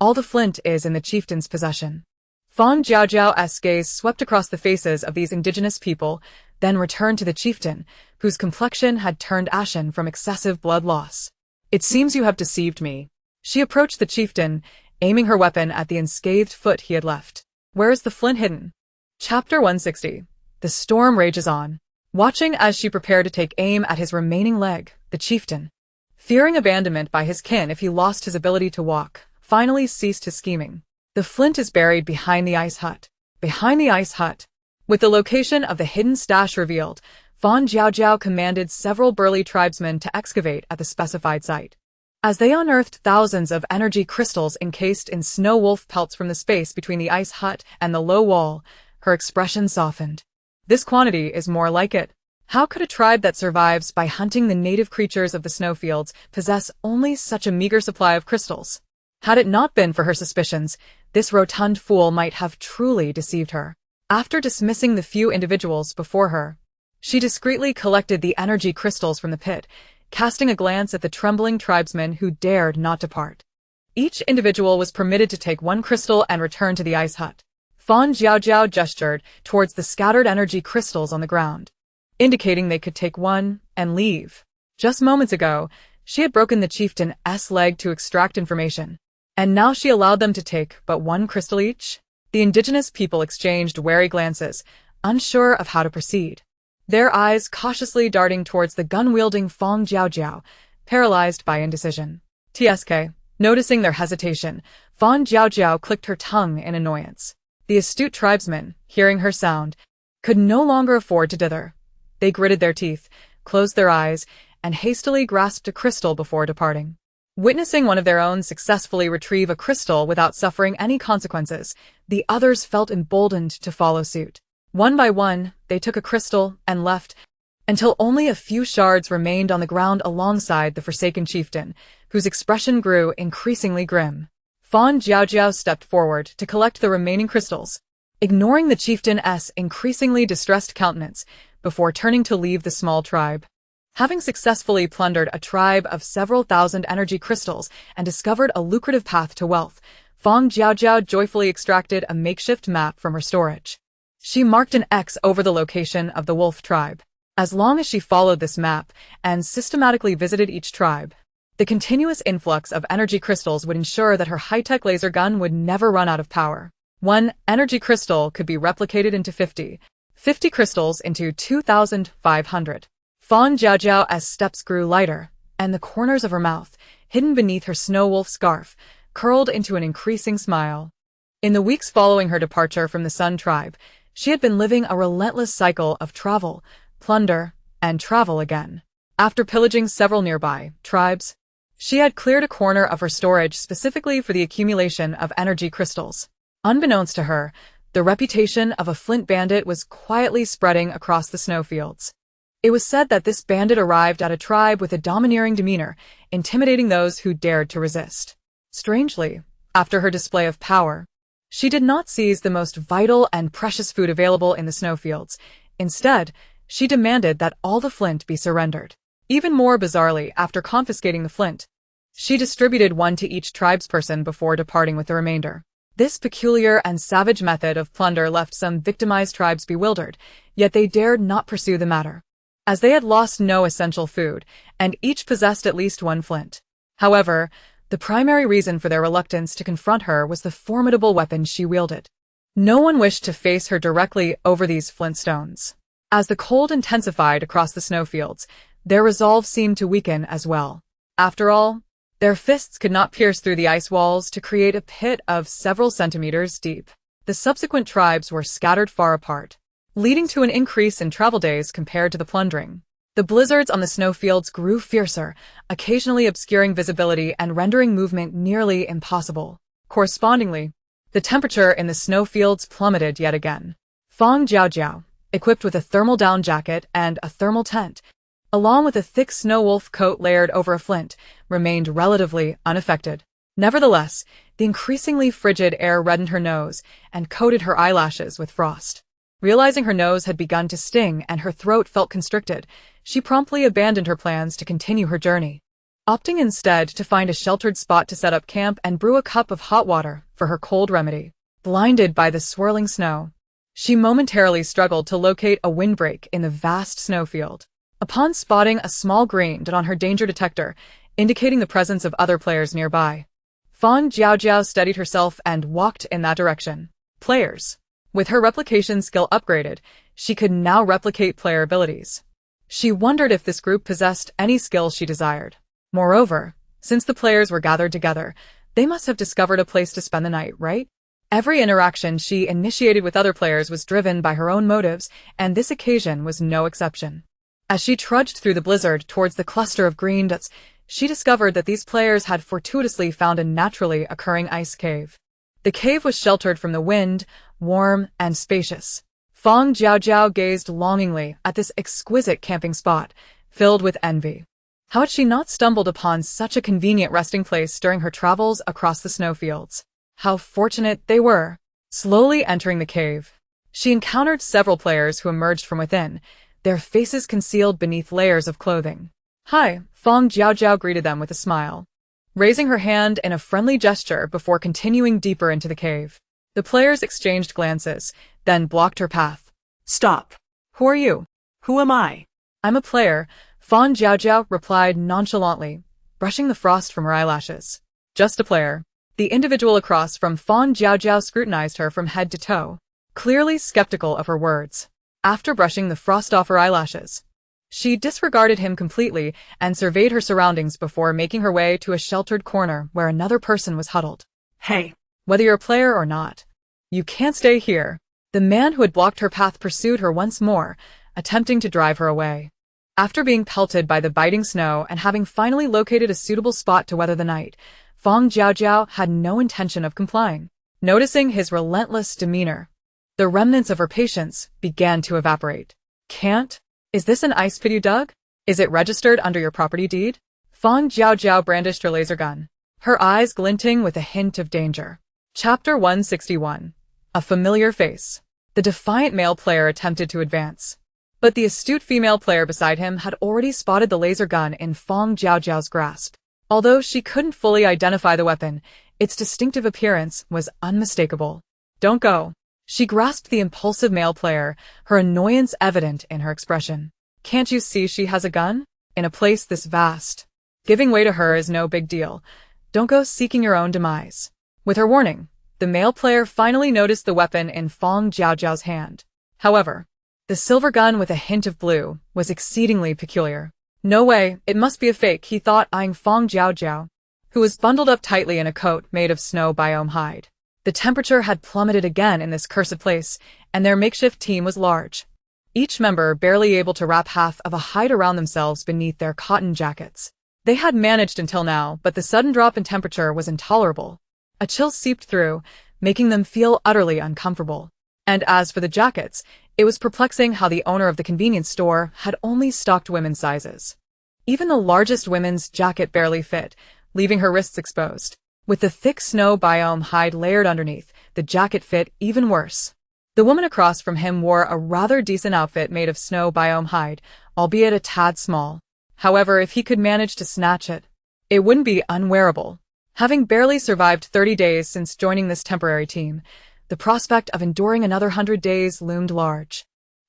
All the flint is in the chieftain's possession. Fang Jiaojiao's gaze swept across the faces of these indigenous people, then returned to the chieftain, whose complexion had turned ashen from excessive blood loss. It seems you have deceived me. She approached the chieftain, aiming her weapon at the unscathed foot he had left. Where is the flint hidden? Chapter 160. The storm rages on. Watching as she prepared to take aim at his remaining leg, the chieftain, fearing abandonment by his kin if he lost his ability to walk, finally ceased his scheming. The flint is buried behind the ice hut. Behind the ice hut. With the location of the hidden stash revealed, Fang Jiaojiao commanded several burly tribesmen to excavate at the specified site. As they unearthed thousands of energy crystals encased in snow wolf pelts from the space between the ice hut and the low wall, her expression softened. This quantity is more like it. How could a tribe that survives by hunting the native creatures of the snowfields possess only such a meager supply of crystals? Had it not been for her suspicions, this rotund fool might have truly deceived her. After dismissing the few individuals before her, she discreetly collected the energy crystals from the pit, casting a glance at the trembling tribesmen who dared not depart. Each individual was permitted to take one crystal and return to the ice hut. Fang Jiaojiao gestured towards the scattered energy crystals on the ground, indicating they could take one and leave. Just moments ago, she had broken the chieftain's leg to extract information, and now she allowed them to take but one crystal each? The indigenous people exchanged wary glances, unsure of how to proceed, their eyes cautiously darting towards the gun-wielding Fang Jiaojiao, paralyzed by indecision. TSK. Noticing their hesitation, Fang Jiaojiao clicked her tongue in annoyance. The astute tribesmen, hearing her sound, could no longer afford to dither. They gritted their teeth, closed their eyes, and hastily grasped a crystal before departing. Witnessing one of their own successfully retrieve a crystal without suffering any consequences, the others felt emboldened to follow suit. One by one, they took a crystal and left, until only a few shards remained on the ground alongside the forsaken chieftain, whose expression grew increasingly grim. Fang Jiaojiao stepped forward to collect the remaining crystals, ignoring the chieftain's increasingly distressed countenance, before turning to leave the small tribe. Having successfully plundered a tribe of several thousand energy crystals and discovered a lucrative path to wealth, Fang Jiaojiao joyfully extracted a makeshift map from her storage. She marked an X over the location of the wolf tribe. As long as she followed this map and systematically visited each tribe, the continuous influx of energy crystals would ensure that her high-tech laser gun would never run out of power. One energy crystal could be replicated into 50 crystals into 2,500. Fang Jiaojiao's steps grew lighter, and the corners of her mouth, hidden beneath her snow wolf scarf, curled into an increasing smile. In the weeks following her departure from the Sun tribe, she had been living a relentless cycle of travel, plunder, and travel again. After pillaging several nearby tribes, she had cleared a corner of her storage specifically for the accumulation of energy crystals. Unbeknownst to her, the reputation of a flint bandit was quietly spreading across the snowfields. It was said that this bandit arrived at a tribe with a domineering demeanor, intimidating those who dared to resist. Strangely, after her display of power, She did not seize the most vital and precious food available in the snowfields. Instead, she demanded that all the flint be surrendered. Even more bizarrely, after confiscating the flint, she distributed one to each tribesperson before departing with the remainder. This peculiar and savage method of plunder left some victimized tribes bewildered, yet they dared not pursue the matter, as they had lost no essential food, and each possessed at least one flint. However, the primary reason for their reluctance to confront her was the formidable weapon she wielded. No one wished to face her directly over these flint stones. As the cold intensified across the snowfields, their resolve seemed to weaken as well. After all, their fists could not pierce through the ice walls to create a pit of several centimeters deep. The subsequent tribes were scattered far apart, leading to an increase in travel days compared to the plundering. The blizzards on the snowfields grew fiercer, occasionally obscuring visibility and rendering movement nearly impossible. Correspondingly, the temperature in the snowfields plummeted yet again. Fang Jiaojiao, equipped with a thermal down jacket and a thermal tent, along with a thick snow wolf coat layered over a flint, remained relatively unaffected. Nevertheless, the increasingly frigid air reddened her nose and coated her eyelashes with frost. Realizing her nose had begun to sting and her throat felt constricted, she promptly abandoned her plans to continue her journey, opting instead to find a sheltered spot to set up camp and brew a cup of hot water for her cold remedy. Blinded by the swirling snow, she momentarily struggled to locate a windbreak in the vast snowfield. Upon spotting a small green dot on her danger detector, indicating the presence of other players nearby, Fang Jiaojiao steadied herself and walked in that direction. Players. With her replication skill upgraded, she could now replicate player abilities. She wondered if this group possessed any skills she desired. Moreover, since the players were gathered together, they must have discovered a place to spend the night, right? Every interaction she initiated with other players was driven by her own motives, and this occasion was no exception. As she trudged through the blizzard towards the cluster of green dots, she discovered that these players had fortuitously found a naturally occurring ice cave. The cave was sheltered from the wind, warm and spacious. Fang Jiaojiao gazed longingly at this exquisite camping spot, filled with envy. How had she not stumbled upon such a convenient resting place during her travels across the snowfields? How fortunate they were. Slowly entering the cave, she encountered several players who emerged from within, their faces concealed beneath layers of clothing. "Hi," Fang Jiaojiao greeted them with a smile, raising her hand in a friendly gesture before continuing deeper into the cave. The players exchanged glances, then blocked her path. Stop. "Who are you?" Who am I? "I'm a player," Fang Jiaojiao replied nonchalantly, brushing the frost from her eyelashes. "Just a player." The individual across from Fang Jiaojiao scrutinized her from head to toe, clearly skeptical of her words. After brushing the frost off her eyelashes, she disregarded him completely and surveyed her surroundings before making her way to a sheltered corner where another person was huddled. Hey. "Whether you're a player or not, you can't stay here." The man who had blocked her path pursued her once more, attempting to drive her away. After being pelted by the biting snow and having finally located a suitable spot to weather the night, Fang Jiaojiao had no intention of complying. Noticing his relentless demeanor, the remnants of her patience began to evaporate. "Can't? Is this an ice pit you dug? Is it registered under your property deed?" Fang Jiaojiao brandished her laser gun, her eyes glinting with a hint of danger. Chapter 161. A familiar face. The defiant male player attempted to advance, but the astute female player beside him had already spotted the laser gun in Fang Jiaojiao's grasp. Although she couldn't fully identify the weapon, its distinctive appearance was unmistakable. "Don't go." She grasped the impulsive male player, her annoyance evident in her expression. "Can't you see she has a gun? In a place this vast, giving way to her is no big deal. Don't go seeking your own demise." With her warning, the male player finally noticed the weapon in Fang Jiaojiao's hand. However, the silver gun with a hint of blue was exceedingly peculiar. "No way, it must be a fake," he thought, eyeing Fang Jiaojiao, who was bundled up tightly in a coat made of snow biome hide. The temperature had plummeted again in this cursed place, and their makeshift team was large, each member barely able to wrap half of a hide around themselves beneath their cotton jackets. They had managed until now, but the sudden drop in temperature was intolerable. A chill seeped through, making them feel utterly uncomfortable. And as for the jackets, it was perplexing how the owner of the convenience store had only stocked women's sizes. Even the largest women's jacket barely fit, leaving her wrists exposed. With the thick snow biome hide layered underneath, the jacket fit even worse. The woman across from him wore a rather decent outfit made of snow biome hide, albeit a tad small. However, if he could manage to snatch it, it wouldn't be unwearable. Having barely survived 30 days since joining this temporary team, the prospect of enduring another 100 days loomed large.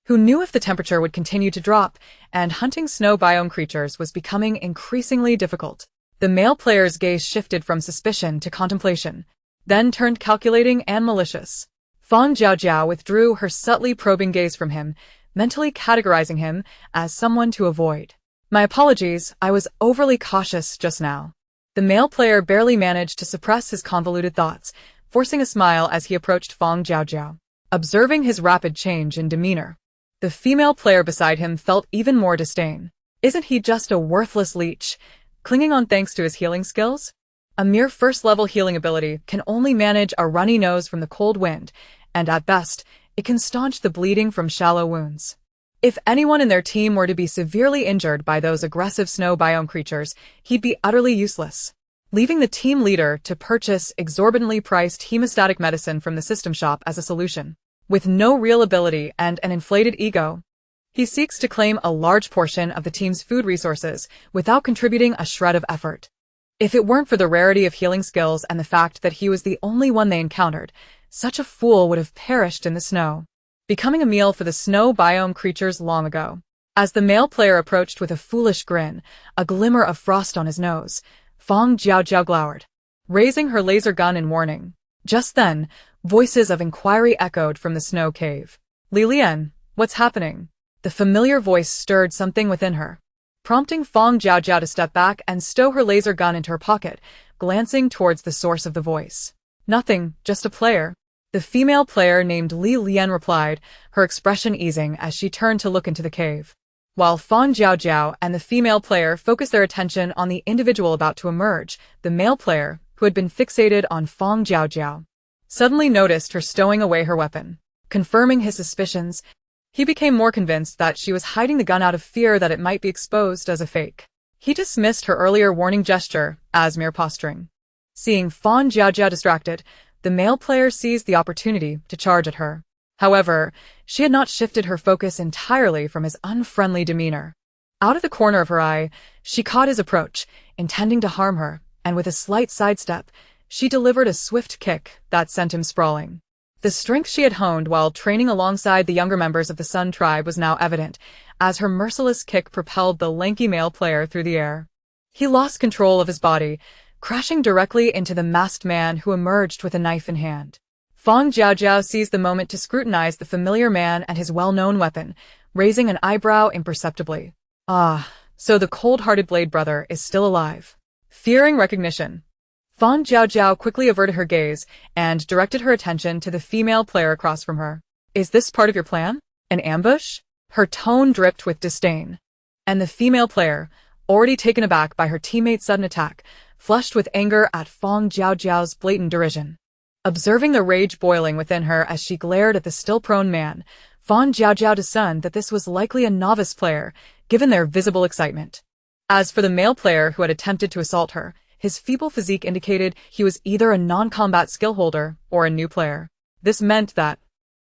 Who knew if the temperature would continue to drop, and hunting snow biome creatures was becoming increasingly difficult. The male player's gaze shifted from suspicion to contemplation, then turned calculating and malicious. Fang Jiaojiao withdrew her subtly probing gaze from him, mentally categorizing him as someone to avoid. My apologies, I was overly cautious just now. The male player barely managed to suppress his convoluted thoughts, forcing a smile as he approached Fang Jiaojiao. Observing his rapid change in demeanor, the female player beside him felt even more disdain. Isn't he just a worthless leech, clinging on thanks to his healing skills? A mere first-level healing ability can only manage a runny nose from the cold wind, and at best, it can staunch the bleeding from shallow wounds. If anyone in their team were to be severely injured by those aggressive snow biome creatures, he'd be utterly useless. Leaving the team leader to purchase exorbitantly priced hemostatic medicine from the system shop as a solution. With no real ability and an inflated ego, he seeks to claim a large portion of the team's food resources without contributing a shred of effort. If it weren't for the rarity of healing skills and the fact that he was the only one they encountered, such a fool would have perished in the snow, becoming a meal for the snow biome creatures long ago. As the male player approached with a foolish grin, a glimmer of frost on his nose, Fang Jiaojiao glowered, raising her laser gun in warning. Just then, voices of inquiry echoed from the snow cave. Li Lian, what's happening? The familiar voice stirred something within her, prompting Fang Jiaojiao to step back and stow her laser gun into her pocket, glancing towards the source of the voice. Nothing, just a player. The female player named Li Lian replied, her expression easing as she turned to look into the cave. While Fang Jiaojiao and the female player focused their attention on the individual about to emerge, the male player, who had been fixated on Fang Jiaojiao, suddenly noticed her stowing away her weapon. Confirming his suspicions, he became more convinced that she was hiding the gun out of fear that it might be exposed as a fake. He dismissed her earlier warning gesture as mere posturing. Seeing Fang Jiaojiao distracted, the male player seized the opportunity to charge at her. However, she had not shifted her focus entirely from his unfriendly demeanor. Out of the corner of her eye, she caught his approach, intending to harm her, and with a slight sidestep, she delivered a swift kick that sent him sprawling. The strength she had honed while training alongside the younger members of the Sun tribe was now evident, as her merciless kick propelled the lanky male player through the air. He lost control of his body, crashing directly into the masked man who emerged with a knife in hand. Fang Jiaojiao seized the moment to scrutinize the familiar man and his well-known weapon, raising an eyebrow imperceptibly. Ah, so the cold-hearted Blade Brother is still alive. Fearing recognition, Fang Jiaojiao quickly averted her gaze and directed her attention to the female player across from her. Is this part of your plan? An ambush? Her tone dripped with disdain. And the female player, already taken aback by her teammate's sudden attack, flushed with anger at Fang Jiaojiao's blatant derision. Observing the rage boiling within her as she glared at the still-prone man, Fang Jiaojiao discerned that this was likely a novice player, given their visible excitement. As for the male player who had attempted to assault her, his feeble physique indicated he was either a non-combat skill holder or a new player. This meant that,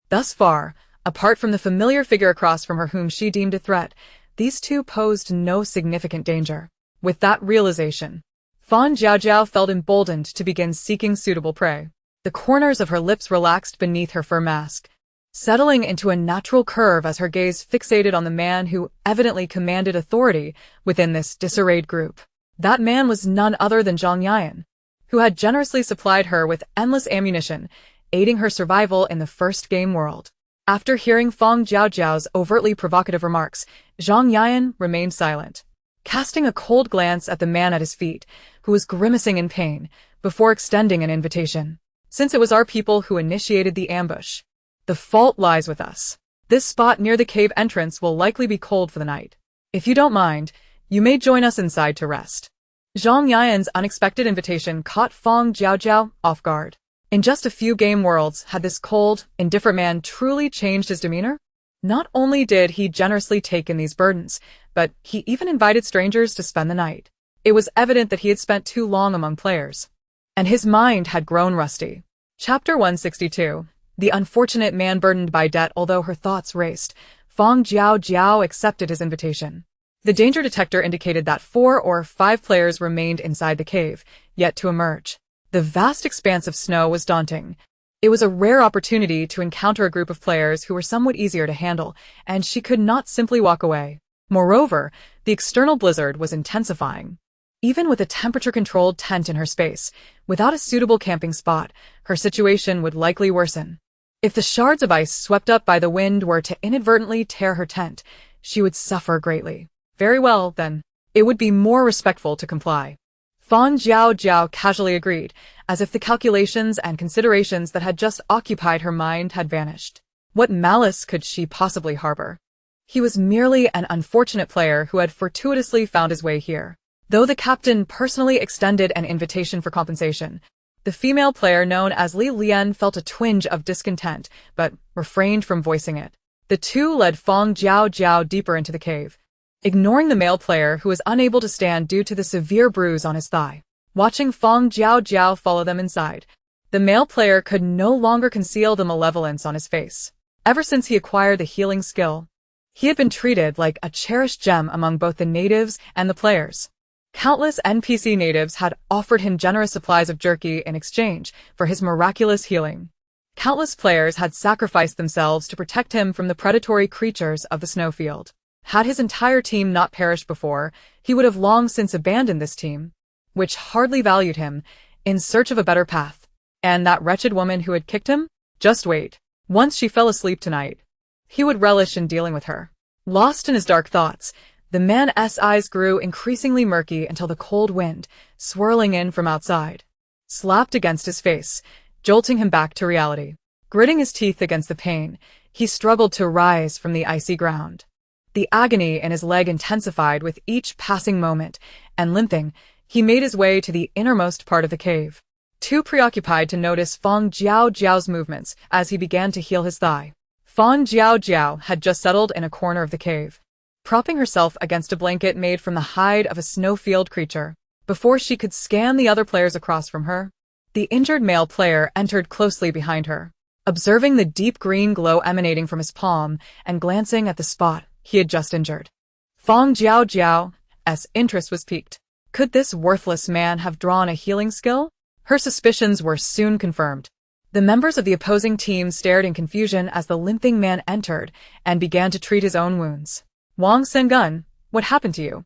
thus far, apart from the familiar figure across from her whom she deemed a threat, these two posed no significant danger. With that realization, Fang Jiaojiao felt emboldened to begin seeking suitable prey. The corners of her lips relaxed beneath her fur mask, settling into a natural curve as her gaze fixated on the man who evidently commanded authority within this disarrayed group. That man was none other than Zhang Yan, who had generously supplied her with endless ammunition, aiding her survival in the first game world. After hearing Fang Jiaojiao's overtly provocative remarks, Zhang Yan remained silent, casting a cold glance at the man at his feet, who was grimacing in pain, before extending an invitation. Since it was our people who initiated the ambush, the fault lies with us. This spot near the cave entrance will likely be cold for the night. If you don't mind, you may join us inside to rest. Zhang Yan's unexpected invitation caught Fang Jiaojiao off guard. In just a few game worlds had this cold, indifferent man truly changed his demeanor? Not only did he generously take in these burdens, but he even invited strangers to spend the night. It was evident that he had spent too long among players, and his mind had grown rusty. Chapter 162. The unfortunate man burdened by debt. Although her thoughts raced, Fang Jiaojiao accepted his invitation. The danger detector indicated that 4 or 5 players remained inside the cave, yet to emerge. The vast expanse of snow was daunting. It was a rare opportunity to encounter a group of players who were somewhat easier to handle, and she could not simply walk away. Moreover, the external blizzard was intensifying. Even with a temperature-controlled tent in her space, without a suitable camping spot, her situation would likely worsen. If the shards of ice swept up by the wind were to inadvertently tear her tent, she would suffer greatly. Very well, then. It would be more respectful to comply. Fang Jiaojiao casually agreed, as if the calculations and considerations that had just occupied her mind had vanished. What malice could she possibly harbor? He was merely an unfortunate player who had fortuitously found his way here. Though the captain personally extended an invitation for compensation, the female player known as Li Lian felt a twinge of discontent, but refrained from voicing it. The two led Fang Jiaojiao deeper into the cave, ignoring the male player who was unable to stand due to the severe bruise on his thigh. Watching Fang Jiaojiao follow them inside, the male player could no longer conceal the malevolence on his face. Ever since he acquired the healing skill, he had been treated like a cherished gem among both the natives and the players. Countless NPC natives had offered him generous supplies of jerky in exchange for his miraculous healing. Countless players had sacrificed themselves to protect him from the predatory creatures of the snowfield. Had his entire team not perished before, he would have long since abandoned this team, which hardly valued him, in search of a better path. And that wretched woman who had kicked him? Just wait. Once she fell asleep tonight, he would relish in dealing with her. Lost in his dark thoughts, the man's eyes grew increasingly murky until the cold wind, swirling in from outside, slapped against his face, jolting him back to reality. Gritting his teeth against the pain, he struggled to rise from the icy ground. The agony in his leg intensified with each passing moment, and limping, he made his way to the innermost part of the cave, too preoccupied to notice Fang Jiaojiao's movements as he began to heal his thigh. Fang Jiaojiao had just settled in a corner of the cave, propping herself against a blanket made from the hide of a snowfield creature. Before she could scan the other players across from her, the injured male player entered closely behind her. Observing the deep green glow emanating from his palm and glancing at the spot he had just injured, Fang Jiaojiao's interest was piqued. Could this worthless man have drawn a healing skill? Her suspicions were soon confirmed. The members of the opposing team stared in confusion as the limping man entered and began to treat his own wounds. Wang Sengun, what happened to you?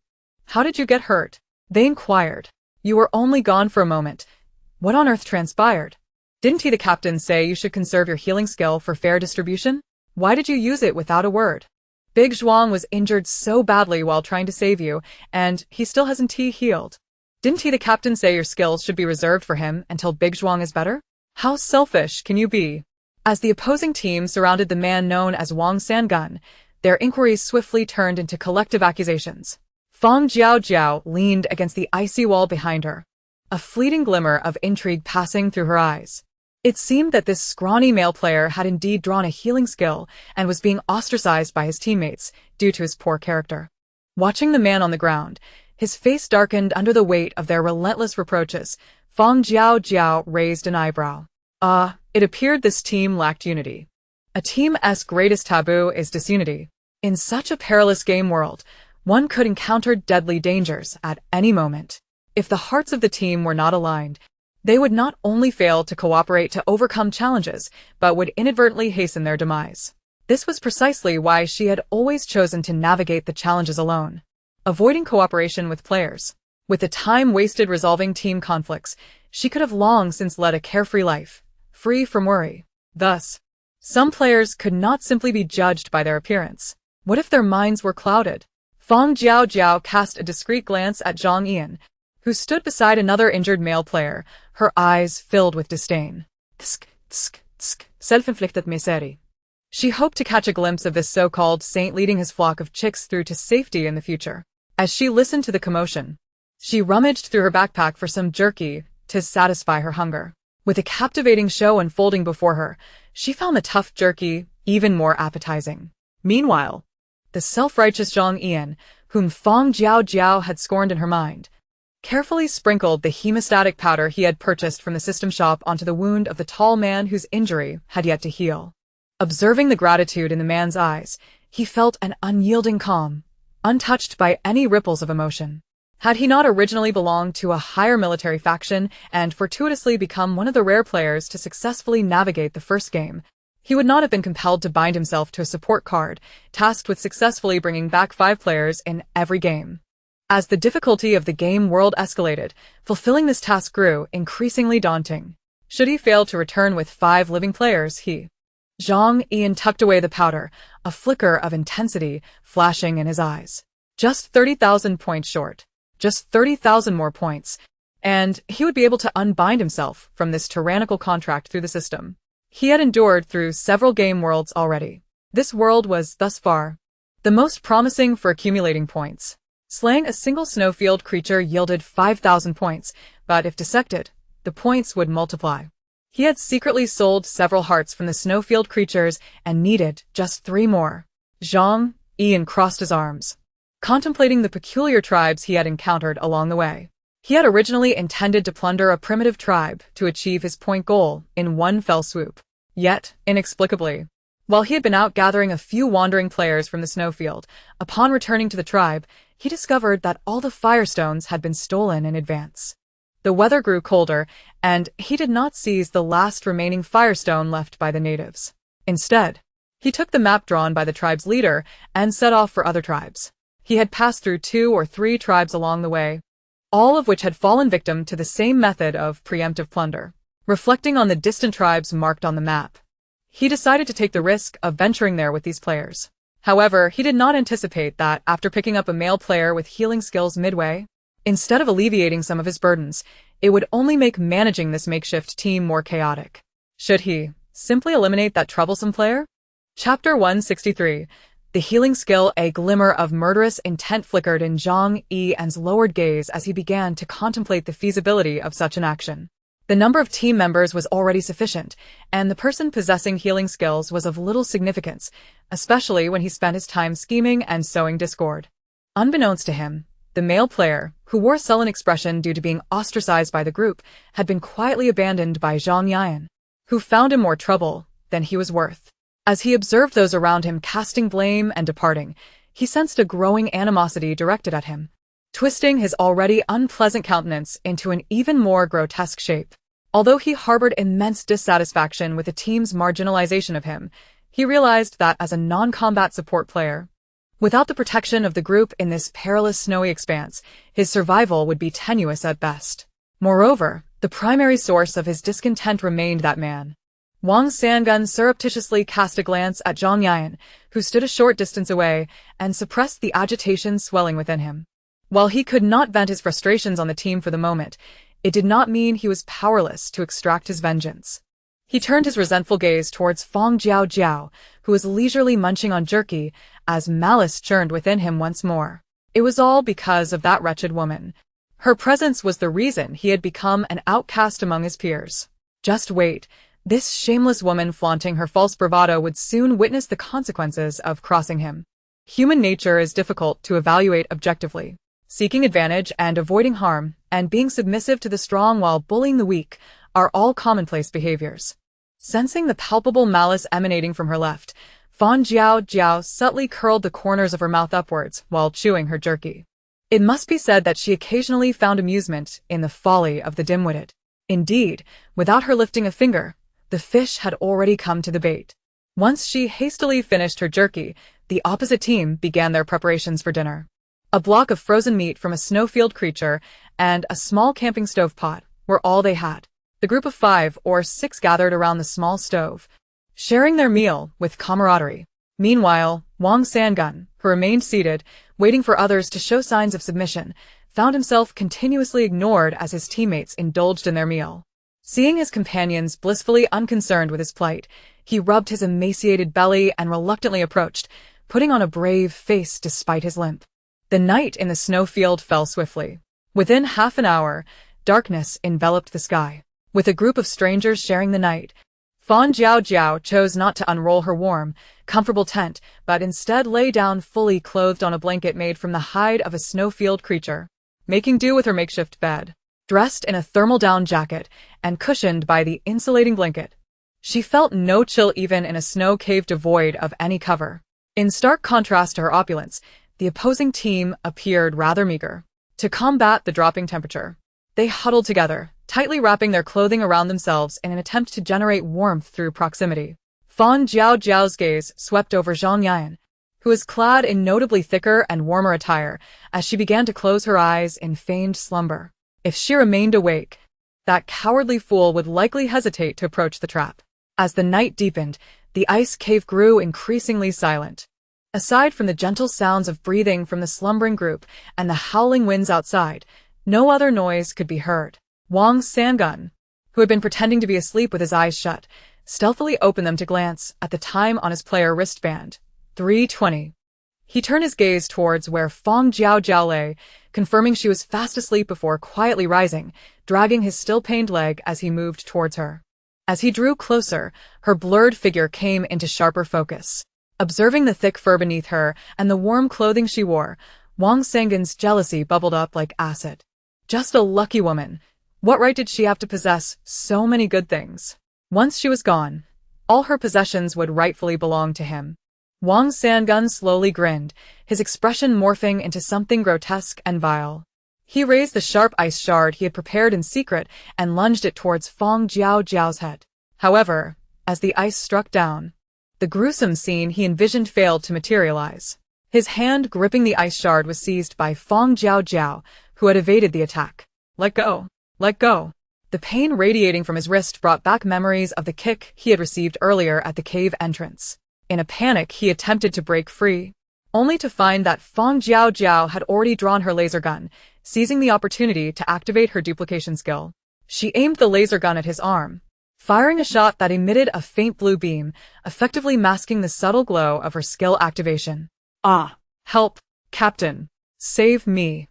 How did you get hurt? They inquired. You were only gone for a moment. What on earth transpired? Didn't he, the captain, say you should conserve your healing skill for fair distribution? Why did you use it without a word? Big Zhuang was injured so badly while trying to save you, and he still hasn't healed. Didn't he, the captain, say your skills should be reserved for him until Big Zhuang is better? How selfish can you be? As the opposing team surrounded the man known as Wang Sengun, their inquiries swiftly turned into collective accusations. Fang Jiaojiao leaned against the icy wall behind her, a fleeting glimmer of intrigue passing through her eyes. It seemed that this scrawny male player had indeed drawn a healing skill and was being ostracized by his teammates due to his poor character. Watching the man on the ground, his face darkened under the weight of their relentless reproaches, Fang Jiaojiao raised an eyebrow. It appeared this team lacked unity. A team's greatest taboo is disunity. In such a perilous game world, one could encounter deadly dangers at any moment. If the hearts of the team were not aligned, they would not only fail to cooperate to overcome challenges, but would inadvertently hasten their demise. This was precisely why she had always chosen to navigate the challenges alone, avoiding cooperation with players. With the time wasted resolving team conflicts, she could have long since led a carefree life, free from worry. Thus, some players could not simply be judged by their appearance. What if their minds were clouded? Fang Jiaojiao cast a discreet glance at Zhang Yan, who stood beside another injured male player, her eyes filled with disdain. Tsk, tsk, tsk, self-inflicted misery. She hoped to catch a glimpse of this so-called saint leading his flock of chicks through to safety in the future. As she listened to the commotion, she rummaged through her backpack for some jerky to satisfy her hunger. With a captivating show unfolding before her, she found the tough jerky even more appetizing. Meanwhile, the self-righteous Zhang Yan, whom Fang Jiaojiao had scorned in her mind, carefully sprinkled the hemostatic powder he had purchased from the system shop onto the wound of the tall man whose injury had yet to heal. Observing the gratitude in the man's eyes, he felt an unyielding calm, untouched by any ripples of emotion. Had he not originally belonged to a higher military faction and fortuitously become one of the rare players to successfully navigate the first game, he would not have been compelled to bind himself to a support card, tasked with successfully bringing back 5 players in every game. As the difficulty of the game world escalated, fulfilling this task grew increasingly daunting. Should he fail to return with 5 living players, Zhang Ian tucked away the powder, a flicker of intensity flashing in his eyes. Just 30,000 points short. Just 30,000 more points, and he would be able to unbind himself from this tyrannical contract through the system. He had endured through several game worlds already. This world was, thus far, the most promising for accumulating points. Slaying a single snowfield creature yielded 5,000 points, but if dissected, the points would multiply. He had secretly sold several hearts from the snowfield creatures and needed just 3 more. Zhang Ian crossed his arms, contemplating the peculiar tribes he had encountered along the way. He had originally intended to plunder a primitive tribe to achieve his point goal in one fell swoop. Yet, inexplicably, while he had been out gathering a few wandering players from the snowfield, upon returning to the tribe, he discovered that all the firestones had been stolen in advance. The weather grew colder, and he did not seize the last remaining firestone left by the natives. Instead, he took the map drawn by the tribe's leader and set off for other tribes. He had passed through 2 or 3 tribes along the way, all of which had fallen victim to the same method of preemptive plunder. Reflecting on the distant tribes marked on the map, he decided to take the risk of venturing there with these players. However, he did not anticipate that after picking up a male player with healing skills midway, instead of alleviating some of his burdens, it would only make managing this makeshift team more chaotic. Should he simply eliminate that troublesome player? Chapter 163. The healing skill. A glimmer of murderous intent flickered in Zhang Ian's lowered gaze as he began to contemplate the feasibility of such an action. The number of team members was already sufficient, and the person possessing healing skills was of little significance, especially when he spent his time scheming and sowing discord. Unbeknownst to him, the male player, who wore a sullen expression due to being ostracized by the group, had been quietly abandoned by Zhang Ian, who found him more trouble than he was worth. As he observed those around him casting blame and departing, he sensed a growing animosity directed at him, twisting his already unpleasant countenance into an even more grotesque shape. Although he harbored immense dissatisfaction with the team's marginalization of him, he realized that as a non-combat support player, without the protection of the group in this perilous snowy expanse, his survival would be tenuous at best. Moreover, the primary source of his discontent remained that man. Wang Sangun surreptitiously cast a glance at Zhang Yan, who stood a short distance away, and suppressed the agitation swelling within him. While he could not vent his frustrations on the team for the moment, it did not mean he was powerless to extract his vengeance. He turned his resentful gaze towards Fang Jiaojiao, who was leisurely munching on jerky, as malice churned within him once more. It was all because of that wretched woman. Her presence was the reason he had become an outcast among his peers. Just wait. This shameless woman flaunting her false bravado would soon witness the consequences of crossing him. Human nature is difficult to evaluate objectively. Seeking advantage and avoiding harm, and being submissive to the strong while bullying the weak, are all commonplace behaviors. Sensing the palpable malice emanating from her left, Fang Jiaojiao subtly curled the corners of her mouth upwards while chewing her jerky. It must be said that she occasionally found amusement in the folly of the dim-witted. Indeed, without her lifting a finger, the fish had already come to the bait. Once she hastily finished her jerky, the opposite team began their preparations for dinner. A block of frozen meat from a snowfield creature and a small camping stove pot were all they had. The group of 5 or 6 gathered around the small stove, sharing their meal with camaraderie. Meanwhile, Wang Sangun, who remained seated, waiting for others to show signs of submission, found himself continuously ignored as his teammates indulged in their meal. Seeing his companions blissfully unconcerned with his plight, he rubbed his emaciated belly and reluctantly approached, putting on a brave face despite his limp. The night in the snowfield fell swiftly. Within half an hour, darkness enveloped the sky. With a group of strangers sharing the night, Fang Jiaojiao chose not to unroll her warm, comfortable tent, but instead lay down fully clothed on a blanket made from the hide of a snowfield creature. making do with her makeshift bed. Dressed in a thermal down jacket and cushioned by the insulating blanket, she felt no chill even in a snow cave devoid of any cover. In stark contrast to her opulence, the opposing team appeared rather meager. To combat the dropping temperature, they huddled together, tightly wrapping their clothing around themselves in an attempt to generate warmth through proximity. Fang Jiaojiao's gaze swept over Zhang Yan, who was clad in notably thicker and warmer attire, as she began to close her eyes in feigned slumber. If she remained awake, that cowardly fool would likely hesitate to approach the trap. As the night deepened, the ice cave grew increasingly silent. Aside from the gentle sounds of breathing from the slumbering group and the howling winds outside, no other noise could be heard. Wang Sangun, who had been pretending to be asleep with his eyes shut, stealthily opened them to glance at the time on his player wristband. 3:20. He turned his gaze towards where Fang Jiaojiao lay, confirming she was fast asleep before quietly rising, dragging his still-pained leg as he moved towards her. As he drew closer, her blurred figure came into sharper focus. Observing the thick fur beneath her and the warm clothing she wore, Wang Sangun's jealousy bubbled up like acid. Just a lucky woman. What right did she have to possess so many good things? Once she was gone, all her possessions would rightfully belong to him. Wang Sangun slowly grinned, his expression morphing into something grotesque and vile. He raised the sharp ice shard he had prepared in secret and lunged it towards Fang Jiaojiao's head. However, as the ice struck down, the gruesome scene he envisioned failed to materialize. His hand gripping the ice shard was seized by Fang Jiaojiao, who had evaded the attack. Let go! Let go! The pain radiating from his wrist brought back memories of the kick he had received earlier at the cave entrance. In a panic, he attempted to break free, only to find that Fang Jiaojiao had already drawn her laser gun, seizing the opportunity to activate her duplication skill. She aimed the laser gun at his arm, firing a shot that emitted a faint blue beam, effectively masking the subtle glow of her skill activation. Ah! Help, Captain! Save me!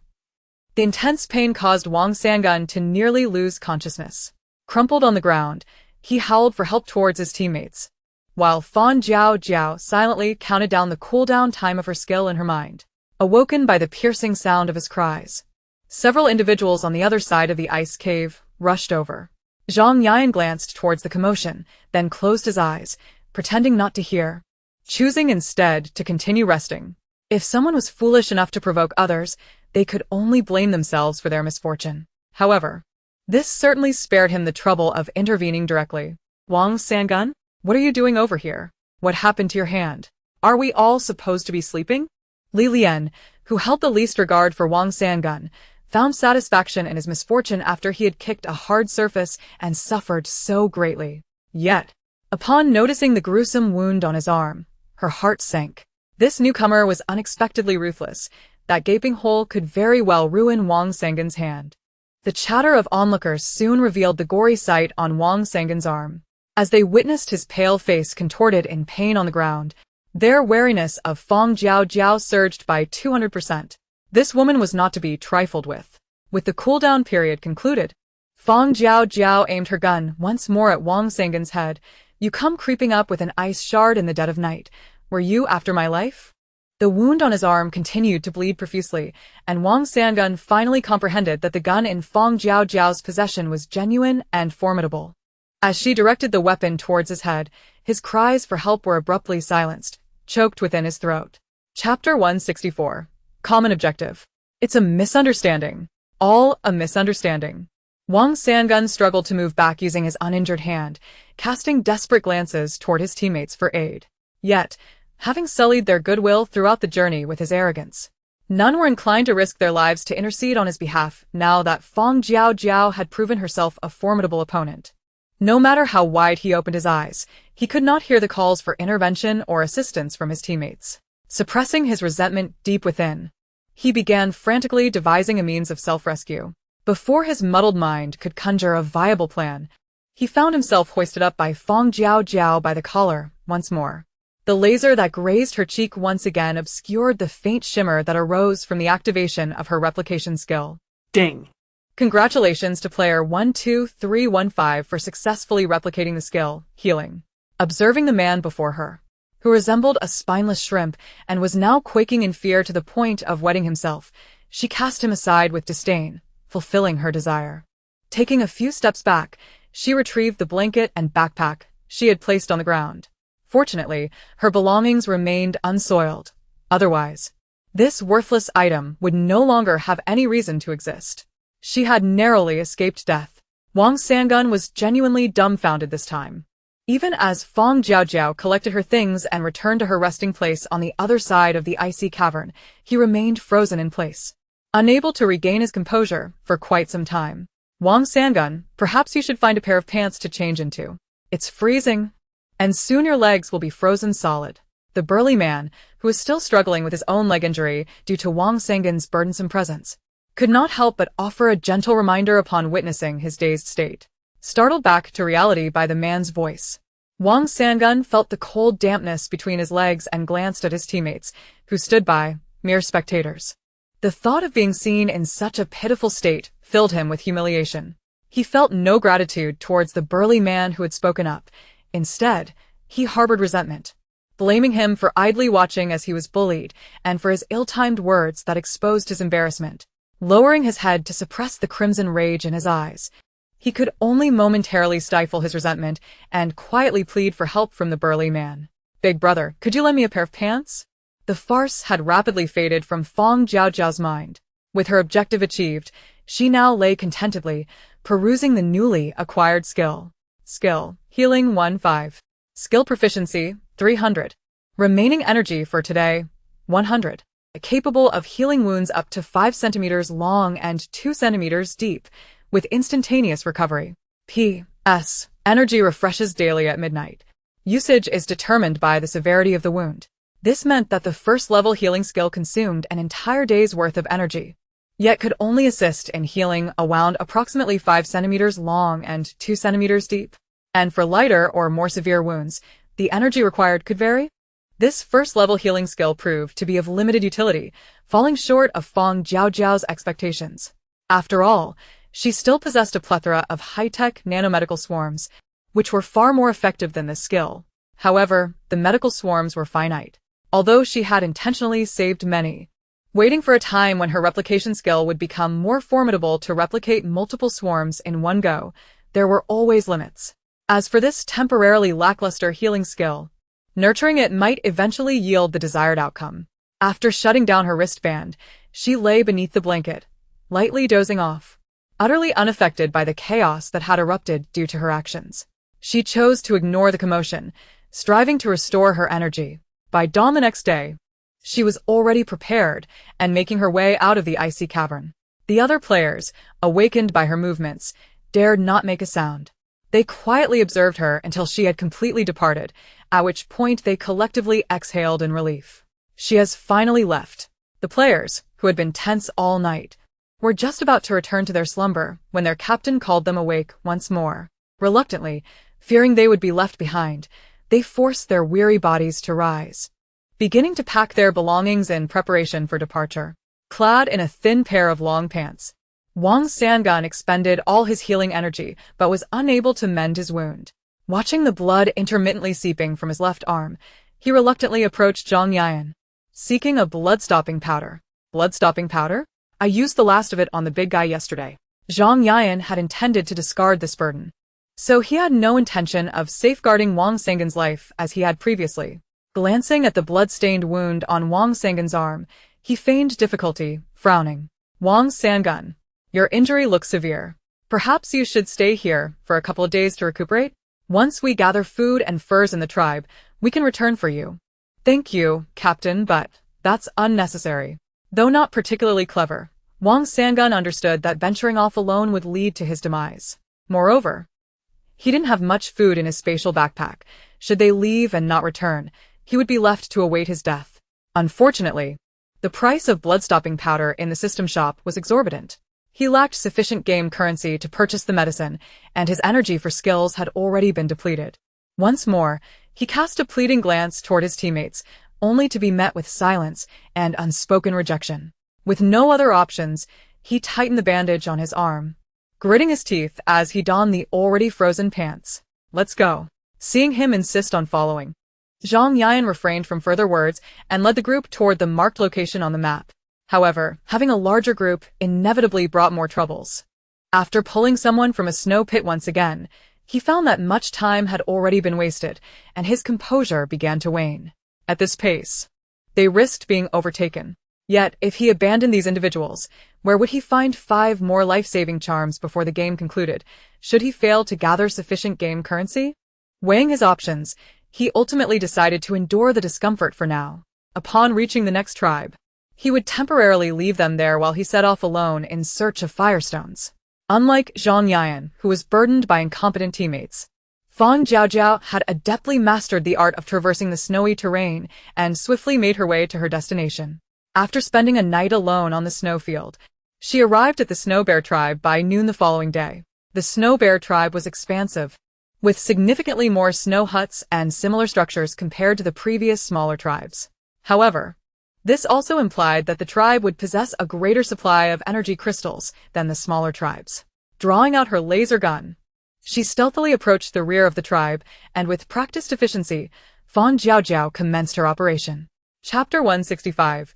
The intense pain caused Wang Sangun to nearly lose consciousness. Crumpled on the ground, he howled for help towards his teammates, while Fang Jiaojiao silently counted down the cooldown time of her skill in her mind. Awoken by the piercing sound of his cries, several individuals on the other side of the ice cave rushed over. Zhang Yan glanced towards the commotion, then closed his eyes, pretending not to hear, choosing instead to continue resting. If someone was foolish enough to provoke others, they could only blame themselves for their misfortune. However, this certainly spared him the trouble of intervening directly. Wang Sangun? What are you doing over here? What happened to your hand? Are we all supposed to be sleeping? Li Lian, who held the least regard for Wang Sangun, found satisfaction in his misfortune after he had kicked a hard surface and suffered so greatly. Yet, upon noticing the gruesome wound on his arm, her heart sank. This newcomer was unexpectedly ruthless. That gaping hole could very well ruin Wang Sangun's hand. The chatter of onlookers soon revealed the gory sight on Wang Sangun's arm. As they witnessed his pale face contorted in pain on the ground, their wariness of Fang Jiaojiao surged by 200%. This woman was not to be trifled with. With the cooldown period concluded, Fang Jiaojiao aimed her gun once more at Wang Sangun's head. You come creeping up with an ice shard in the dead of night. Were you after my life? The wound on his arm continued to bleed profusely, and Wang Sangun finally comprehended that the gun in Fang Jiaojiao's possession was genuine and formidable. As she directed the weapon towards his head, his cries for help were abruptly silenced, choked within his throat. Chapter 164. Common Objective. It's a misunderstanding. All a misunderstanding. Wang Sangun struggled to move back using his uninjured hand, casting desperate glances toward his teammates for aid. Yet, having sullied their goodwill throughout the journey with his arrogance, none were inclined to risk their lives to intercede on his behalf now that Fang Jiaojiao had proven herself a formidable opponent. No matter how wide he opened his eyes, he could not hear the calls for intervention or assistance from his teammates. Suppressing his resentment deep within, he began frantically devising a means of self-rescue. Before his muddled mind could conjure a viable plan, he found himself hoisted up by Fang Jiaojiao by the collar once more. The laser that grazed her cheek once again obscured the faint shimmer that arose from the activation of her replication skill. Ding! Congratulations to player 12315 for successfully replicating the skill, healing. Observing the man before her, who resembled a spineless shrimp and was now quaking in fear to the point of wetting himself, She cast him aside with disdain, fulfilling her desire. Taking a few steps back, she retrieved the blanket and backpack she had placed on the ground. Fortunately, her belongings remained unsoiled. Otherwise, this worthless item would no longer have any reason to exist. She had narrowly escaped death. Wang Sangun was genuinely dumbfounded this time. Even as Fang Jiaojiao collected her things and returned to her resting place on the other side of the icy cavern, he remained frozen in place, unable to regain his composure for quite some time. Wang Sangun, perhaps you should find a pair of pants to change into. It's freezing, and soon your legs will be frozen solid. The burly man, who was still struggling with his own leg injury due to Wang Sangun's burdensome presence, could not help but offer a gentle reminder upon witnessing his dazed state. Startled back to reality by the man's voice, Wang Sangun felt the cold dampness between his legs and glanced at his teammates, who stood by, mere spectators. The thought of being seen in such a pitiful state filled him with humiliation. He felt no gratitude towards the burly man who had spoken up. Instead, he harbored resentment, blaming him for idly watching as he was bullied and for his ill-timed words that exposed his embarrassment. Lowering his head to suppress the crimson rage in his eyes, he could only momentarily stifle his resentment and quietly plead for help from the burly man. "Big brother, could you lend me a pair of pants?" The farce had rapidly faded from Fang Jiaojiao's mind. With her objective achieved, she now lay contentedly, perusing the newly acquired skill. Skill, Healing 1-5. Skill Proficiency, 300. Remaining energy for today, 100. Capable of healing wounds up to 5 centimeters long and 2 centimeters deep, with instantaneous recovery. P.S. Energy refreshes daily at midnight. Usage is determined by the severity of the wound. This meant that the first-level healing skill consumed an entire day's worth of energy, yet could only assist in healing a wound approximately 5 centimeters long and 2 centimeters deep. And for lighter or more severe wounds, the energy required could vary. This first-level healing skill proved to be of limited utility, falling short of Fang Jiaojiao's expectations. After all, she still possessed a plethora of high-tech nanomedical swarms, which were far more effective than this skill. However, the medical swarms were finite, although she had intentionally saved many, waiting for a time when her replication skill would become more formidable to replicate multiple swarms in one go. There were always limits. As for this temporarily lackluster healing skill, nurturing it might eventually yield the desired outcome. After shutting down her wristband, she lay beneath the blanket, lightly dozing off, utterly unaffected by the chaos that had erupted due to her actions. She chose to ignore the commotion, striving to restore her energy. By dawn the next day, she was already prepared and making her way out of the icy cavern. The other players, awakened by her movements, dared not make a sound. They quietly observed her until she had completely departed, at which point they collectively exhaled in relief. She has finally left. The players, who had been tense all night, were just about to return to their slumber when their captain called them awake once more. Reluctantly, fearing they would be left behind, they forced their weary bodies to rise, beginning to pack their belongings in preparation for departure. Clad in a thin pair of long pants, Wang Sangun expended all his healing energy but was unable to mend his wound. Watching the blood intermittently seeping from his left arm, he reluctantly approached Zhang Yan, seeking a blood-stopping powder. Blood-stopping powder? I used the last of it on the big guy yesterday. Zhang Yan had intended to discard this burden, so he had no intention of safeguarding Wang Sangun's life as he had previously. Glancing at the blood-stained wound on Wang Sangun's arm, he feigned difficulty, frowning. Wang Sangun, your injury looks severe. Perhaps you should stay here for a couple of days to recuperate? Once we gather food and furs in the tribe, we can return for you. Thank you, Captain, but that's unnecessary. Though not particularly clever, Wang Sangun understood that venturing off alone would lead to his demise. Moreover, he didn't have much food in his spatial backpack. Should they leave and not return, he would be left to await his death. Unfortunately, the price of blood-stopping powder in the system shop was exorbitant. He lacked sufficient game currency to purchase the medicine, and his energy for skills had already been depleted. Once more, he cast a pleading glance toward his teammates, only to be met with silence and unspoken rejection. With no other options, he tightened the bandage on his arm, gritting his teeth as he donned the already frozen pants. Let's go. Seeing him insist on following, Zhang Yan refrained from further words and led the group toward the marked location on the map. However, having a larger group inevitably brought more troubles. After pulling someone from a snow pit once again, he found that much time had already been wasted, and his composure began to wane. At this pace, they risked being overtaken. Yet, if he abandoned these individuals, where would he find 5 more life-saving charms before the game concluded, should he fail to gather sufficient game currency? Weighing his options, he ultimately decided to endure the discomfort for now. Upon reaching the next tribe, he would temporarily leave them there while he set off alone in search of firestones. Unlike Zhang Yan, who was burdened by incompetent teammates, Fang Jiaojiao had adeptly mastered the art of traversing the snowy terrain and swiftly made her way to her destination. After spending a night alone on the snowfield, she arrived at the Snow Bear tribe by noon the following day. The Snow Bear tribe was expansive, with significantly more snow huts and similar structures compared to the previous smaller tribes. However, this also implied that the tribe would possess a greater supply of energy crystals than the smaller tribes. Drawing out her laser gun, she stealthily approached the rear of the tribe, and with practiced efficiency, Fang Jiaojiao commenced her operation. Chapter 165.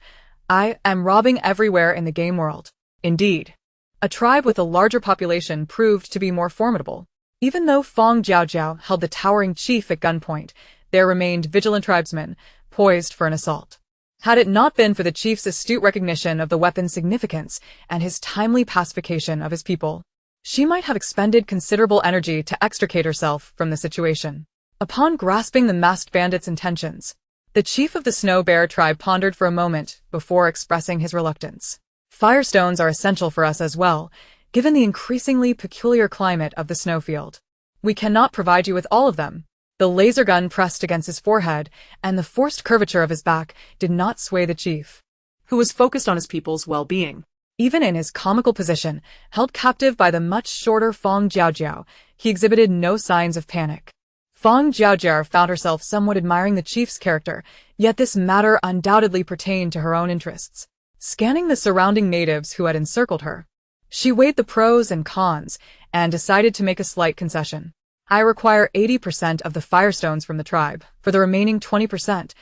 I am robbing everywhere in the game world. Indeed, a tribe with a larger population proved to be more formidable. Even though Fang Jiaojiao held the towering chief at gunpoint, there remained vigilant tribesmen, poised for an assault. Had it not been for the chief's astute recognition of the weapon's significance and his timely pacification of his people, she might have expended considerable energy to extricate herself from the situation. Upon grasping the masked bandit's intentions, the chief of the Snow Bear tribe pondered for a moment before expressing his reluctance. Firestones are essential for us as well, given the increasingly peculiar climate of the snowfield. We cannot provide you with all of them. The laser gun pressed against his forehead, and the forced curvature of his back did not sway the chief, who was focused on his people's well-being. Even in his comical position, held captive by the much shorter Fang Jiaojiao, he exhibited no signs of panic. Fang Jiaojiao found herself somewhat admiring the chief's character, yet this matter undoubtedly pertained to her own interests. Scanning the surrounding natives who had encircled her, she weighed the pros and cons, and decided to make a slight concession. I require 80% of the firestones from the tribe. For the remaining 20%,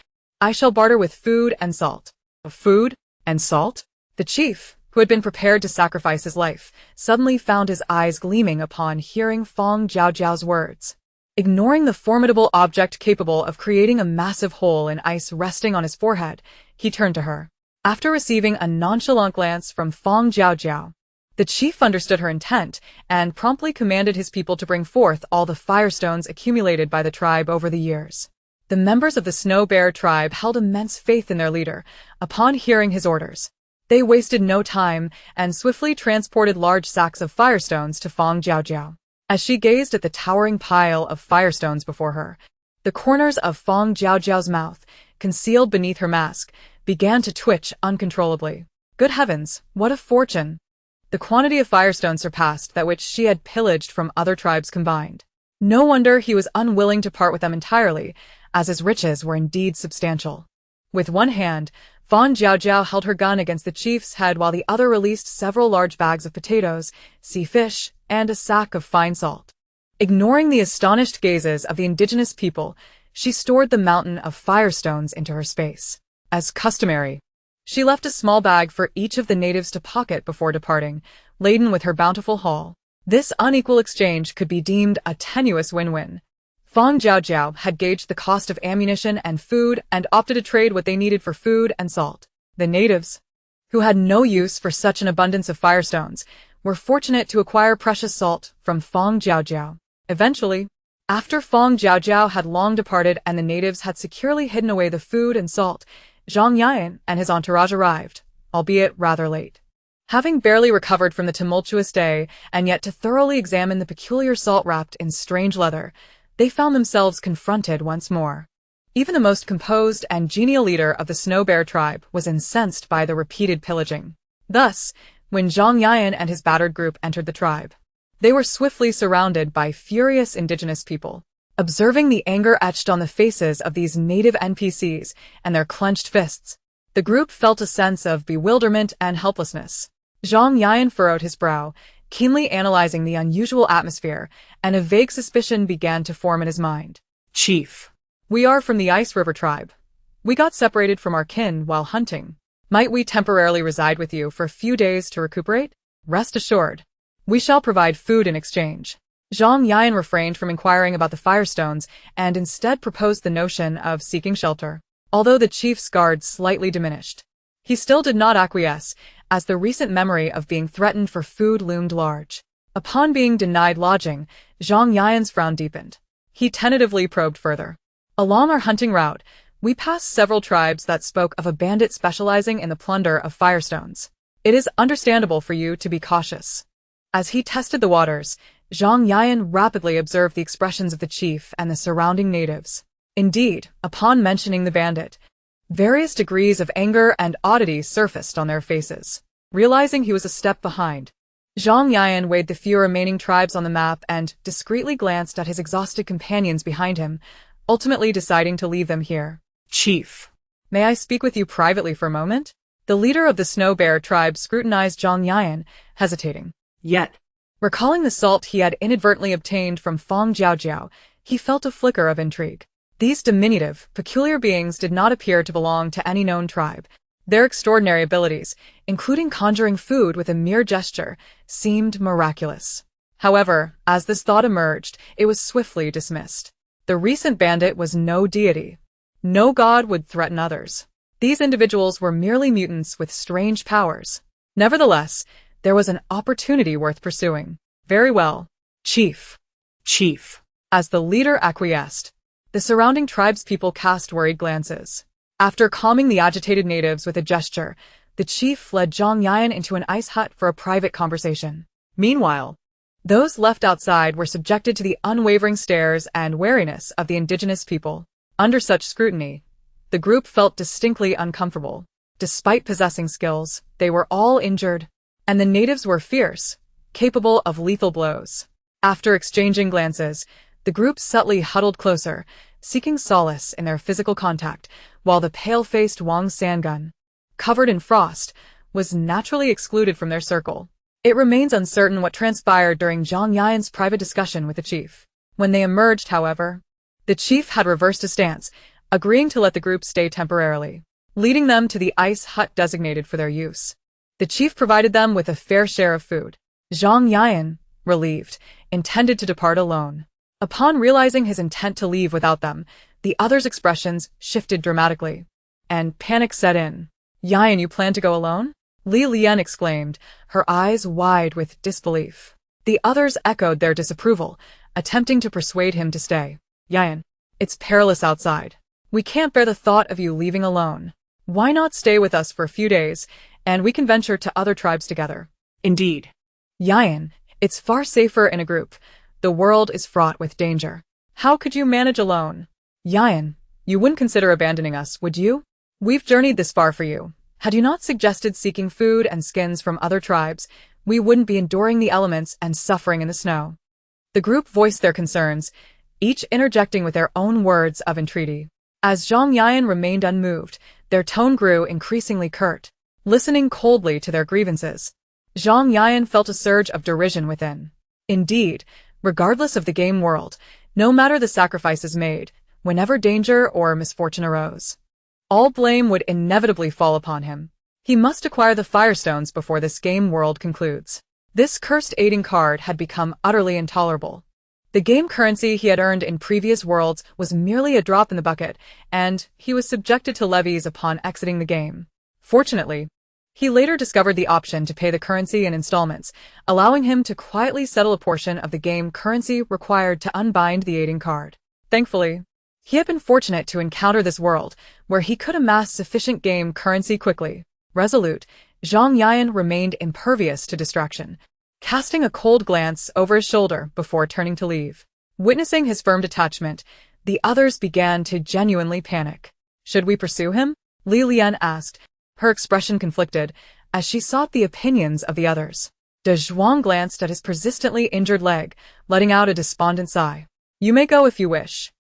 I shall barter with food and salt. Food and salt? The chief, who had been prepared to sacrifice his life, suddenly found his eyes gleaming upon hearing Fang Jiaojiao's words. Ignoring the formidable object capable of creating a massive hole in ice resting on his forehead, he turned to her. After receiving a nonchalant glance from Fang Jiaojiao, the chief understood her intent and promptly commanded his people to bring forth all the firestones accumulated by the tribe over the years. The members of the Snow Bear tribe held immense faith in their leader. Upon hearing his orders, they wasted no time and swiftly transported large sacks of firestones to Fang Jiaojiao. As she gazed at the towering pile of firestones before her, the corners of Fang Jiaojiao's mouth, concealed beneath her mask, began to twitch uncontrollably. Good heavens, what a fortune! The quantity of firestones surpassed that which she had pillaged from other tribes combined. No wonder he was unwilling to part with them entirely, as his riches were indeed substantial. With one hand, Fang Jiaojiao held her gun against the chief's head while the other released several large bags of potatoes, sea fish, and a sack of fine salt. Ignoring the astonished gazes of the indigenous people, she stored the mountain of firestones into her space. As customary, she left a small bag for each of the natives to pocket before departing, laden with her bountiful haul. This unequal exchange could be deemed a tenuous win-win. Fang Jiaojiao had gauged the cost of ammunition and food and opted to trade what they needed for food and salt. The natives, who had no use for such an abundance of firestones, were fortunate to acquire precious salt from Fang Jiaojiao. Eventually, after Fang Jiaojiao had long departed and the natives had securely hidden away the food and salt, Zhang Yan and his entourage arrived, albeit rather late. Having barely recovered from the tumultuous day and yet to thoroughly examine the peculiar salt wrapped in strange leather, they found themselves confronted once more. Even the most composed and genial leader of the Snow Bear tribe was incensed by the repeated pillaging. Thus, when Zhang Yan and his battered group entered the tribe, they were swiftly surrounded by furious indigenous people. Observing the anger etched on the faces of these native NPCs and their clenched fists, the group felt a sense of bewilderment and helplessness. Zhang Yan furrowed his brow, keenly analyzing the unusual atmosphere, and a vague suspicion began to form in his mind. Chief, We are from the Ice River tribe. We got separated from our kin while hunting. Might we temporarily reside with you for a few days to recuperate? Rest assured. We shall provide food in exchange. Zhang Yan refrained from inquiring about the firestones and instead proposed the notion of seeking shelter. Although the chief's guard slightly diminished, he still did not acquiesce, as the recent memory of being threatened for food loomed large. Upon being denied lodging, Zhang Yan's frown deepened. He tentatively probed further. Along our hunting route, we passed several tribes that spoke of a bandit specializing in the plunder of firestones. It is understandable for you to be cautious. As he tested the waters, Zhang Yan rapidly observed the expressions of the chief and the surrounding natives. Indeed, upon mentioning the bandit, various degrees of anger and oddity surfaced on their faces. Realizing he was a step behind, Zhang Yan weighed the few remaining tribes on the map and discreetly glanced at his exhausted companions behind him, ultimately deciding to leave them here. Chief. May I speak with you privately for a moment? The leader of the Snow Bear tribe scrutinized Zhang Yan, hesitating. Yet. Recalling the salt he had inadvertently obtained from Fang Jiaojiao, he felt a flicker of intrigue. These diminutive, peculiar beings did not appear to belong to any known tribe. Their extraordinary abilities, including conjuring food with a mere gesture, seemed miraculous. However, as this thought emerged, it was swiftly dismissed. The recent bandit was no deity. No god would threaten others. These individuals were merely mutants with strange powers. Nevertheless, there was an opportunity worth pursuing. Very well, Chief. Chief. As the leader acquiesced, the surrounding tribespeople cast worried glances. After calming the agitated natives with a gesture, the chief led Zhang Yan into an ice hut for a private conversation. Meanwhile, those left outside were subjected to the unwavering stares and wariness of the indigenous people. Under such scrutiny, the group felt distinctly uncomfortable. Despite possessing skills, they were all injured, and the natives were fierce, capable of lethal blows. After exchanging glances, the group subtly huddled closer, seeking solace in their physical contact, while the pale-faced Wang Sangun, covered in frost, was naturally excluded from their circle. It remains uncertain what transpired during Zhang Yan's private discussion with the chief. When they emerged, however, the chief had reversed his stance, agreeing to let the group stay temporarily, leading them to the ice hut designated for their use. The chief provided them with a fair share of food. Zhang Yan, relieved, intended to depart alone. Upon realizing his intent to leave without them, the others' expressions shifted dramatically, and panic set in. Yan, you plan to go alone? Li Lian exclaimed, her eyes wide with disbelief. The others echoed their disapproval, attempting to persuade him to stay. Yan, it's perilous outside. We can't bear the thought of you leaving alone. Why not stay with us for a few days, and we can venture to other tribes together? Indeed. Yan, it's far safer in a group. The world is fraught with danger. How could you manage alone? Yan, you wouldn't consider abandoning us, would you? We've journeyed this far for you. Had you not suggested seeking food and skins from other tribes, we wouldn't be enduring the elements and suffering in the snow. The group voiced their concerns, each interjecting with their own words of entreaty. As Zhang Yan remained unmoved, their tone grew increasingly curt. Listening coldly to their grievances, Zhang Yan felt a surge of derision within. Indeed, regardless of the game world, no matter the sacrifices made, whenever danger or misfortune arose, all blame would inevitably fall upon him. He must acquire the firestones before this game world concludes. This cursed aiding card had become utterly intolerable. The game currency he had earned in previous worlds was merely a drop in the bucket, and he was subjected to levies upon exiting the game. Fortunately, he later discovered the option to pay the currency in installments, allowing him to quietly settle a portion of the game currency required to unbind the aiding card. Thankfully, he had been fortunate to encounter this world, where he could amass sufficient game currency quickly. Resolute, Zhang Yan remained impervious to distraction, casting a cold glance over his shoulder before turning to leave. Witnessing his firm detachment, the others began to genuinely panic. Should we pursue him? Li Lian asked, her expression conflicted, as she sought the opinions of the others. De Zhuang glanced at his persistently injured leg, letting out a despondent sigh. You may go if you wish.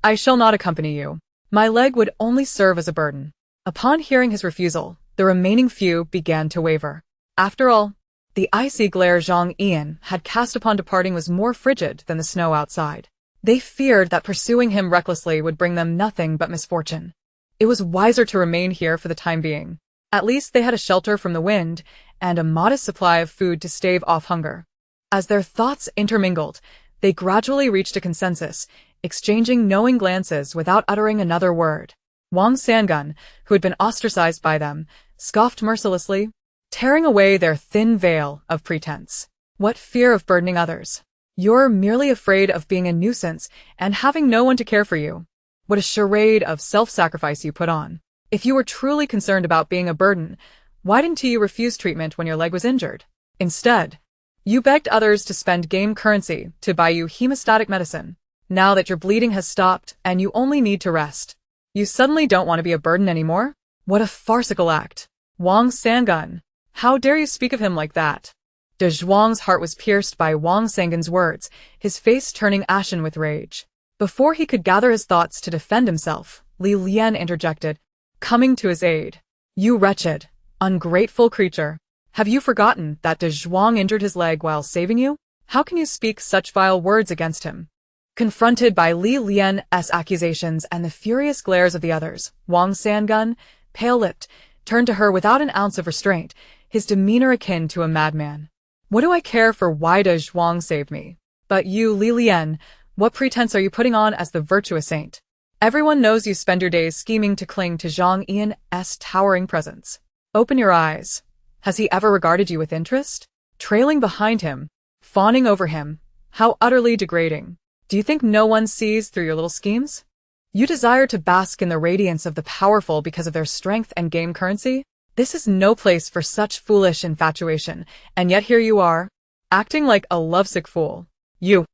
I shall not accompany you. My leg would only serve as a burden. Upon hearing his refusal, the remaining few began to waver. After all, the icy glare Zhang Yan had cast upon departing was more frigid than the snow outside. They feared that pursuing him recklessly would bring them nothing but misfortune. It was wiser to remain here for the time being. At least they had a shelter from the wind and a modest supply of food to stave off hunger. As their thoughts intermingled, they gradually reached a consensus, exchanging knowing glances without uttering another word. Wang Sangun, who had been ostracized by them, scoffed mercilessly, tearing away their thin veil of pretense. What fear of burdening others? You're merely afraid of being a nuisance and having no one to care for you. What a charade of self-sacrifice you put on. If you were truly concerned about being a burden, why didn't you refuse treatment when your leg was injured? Instead, you begged others to spend game currency to buy you hemostatic medicine. Now that your bleeding has stopped and you only need to rest, you suddenly don't want to be a burden anymore? What a farcical act. Wang Sangun, how dare you speak of him like that? De Zhuang's heart was pierced by Wang Sangun's words, his face turning ashen with rage. Before he could gather his thoughts to defend himself, Li Lian interjected, coming to his aid. You wretched, ungrateful creature. Have you forgotten that De Zhuang injured his leg while saving you? How can you speak such vile words against him? Confronted by Li Lian's accusations and the furious glares of the others, Wang Sangun, pale-lipped, turned to her without an ounce of restraint, his demeanor akin to a madman. What do I care for why De Zhuang saved me? But you, Li Lian, what pretense are you putting on as the virtuous saint? Everyone knows you spend your days scheming to cling to Zhang Yan's towering presence. Open your eyes. Has he ever regarded you with interest? Trailing behind him, fawning over him, how utterly degrading. Do you think no one sees through your little schemes? You desire to bask in the radiance of the powerful because of their strength and game currency? This is no place for such foolish infatuation, and yet here you are, acting like a lovesick fool. You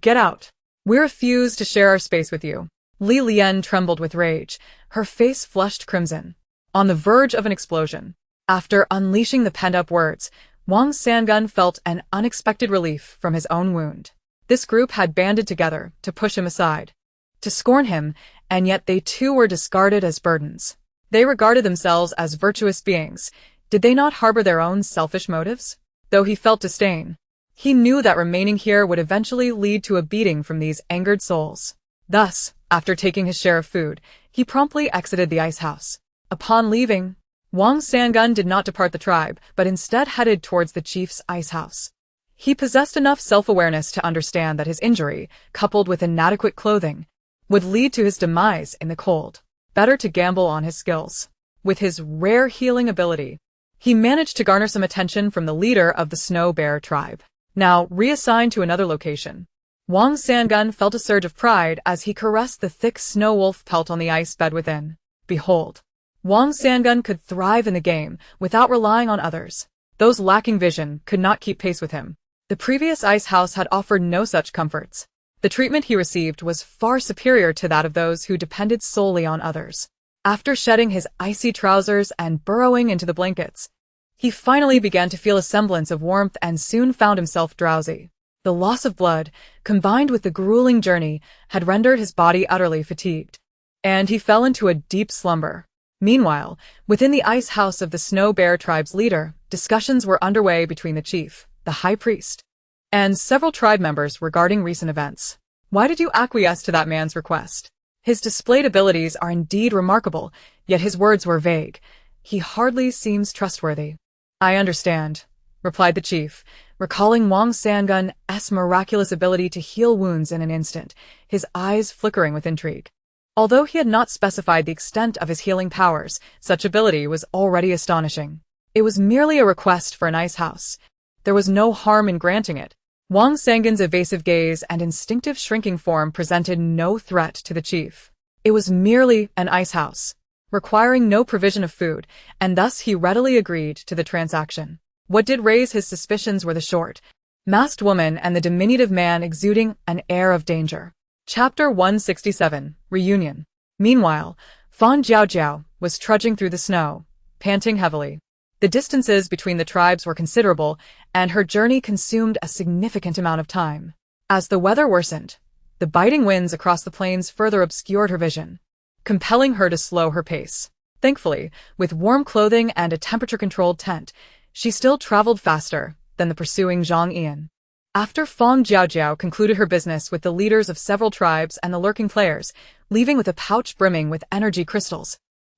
get out. We refuse to share our space with you. Li Lian trembled with rage, her face flushed crimson, on the verge of an explosion. After unleashing the pent-up words, Wang Sangun felt an unexpected relief from his own wound. This group had banded together to push him aside, to scorn him, and yet they too were discarded as burdens. They regarded themselves as virtuous beings. Did they not harbor their own selfish motives? Though he felt disdain, he knew that remaining here would eventually lead to a beating from these angered souls. Thus, after taking his share of food, he promptly exited the ice house. Upon leaving, Wang Sangun did not depart the tribe, but instead headed towards the chief's ice house. He possessed enough self-awareness to understand that his injury, coupled with inadequate clothing, would lead to his demise in the cold. Better to gamble on his skills. With his rare healing ability, he managed to garner some attention from the leader of the Snow Bear tribe. Now reassigned to another location, Wang Sangun felt a surge of pride as he caressed the thick snow wolf pelt on the ice bed within. Behold, Wang Sangun could thrive in the game without relying on others. Those lacking vision could not keep pace with him. The previous ice house had offered no such comforts. The treatment he received was far superior to that of those who depended solely on others. After shedding his icy trousers and burrowing into the blankets, he finally began to feel a semblance of warmth and soon found himself drowsy. The loss of blood, combined with the grueling journey, had rendered his body utterly fatigued, and he fell into a deep slumber. Meanwhile, within the ice house of the Snow Bear tribe's leader, discussions were underway between the chief, the high priest, and several tribe members regarding recent events. Why did you acquiesce to that man's request? His displayed abilities are indeed remarkable, yet his words were vague. He hardly seems trustworthy. I understand, replied the chief, recalling Wang Sangun's miraculous ability to heal wounds in an instant, his eyes flickering with intrigue. Although he had not specified the extent of his healing powers, such ability was already astonishing. It was merely a request for an ice house. There was no harm in granting it. Wang Sangun's evasive gaze and instinctive shrinking form presented no threat to the chief. It was merely an ice house, requiring no provision of food, and thus he readily agreed to the transaction. What did raise his suspicions were the short, masked woman and the diminutive man exuding an air of danger. Chapter 167, Reunion. Meanwhile, Fang Jiaojiao was trudging through the snow, panting heavily. The distances between the tribes were considerable, and her journey consumed a significant amount of time. As the weather worsened, the biting winds across the plains further obscured her vision, compelling her to slow her pace. Thankfully, with warm clothing and a temperature-controlled tent, she still traveled faster than the pursuing Zhang Yan. After Fang Jiaojiao concluded her business with the leaders of several tribes and the lurking players, leaving with a pouch brimming with energy crystals,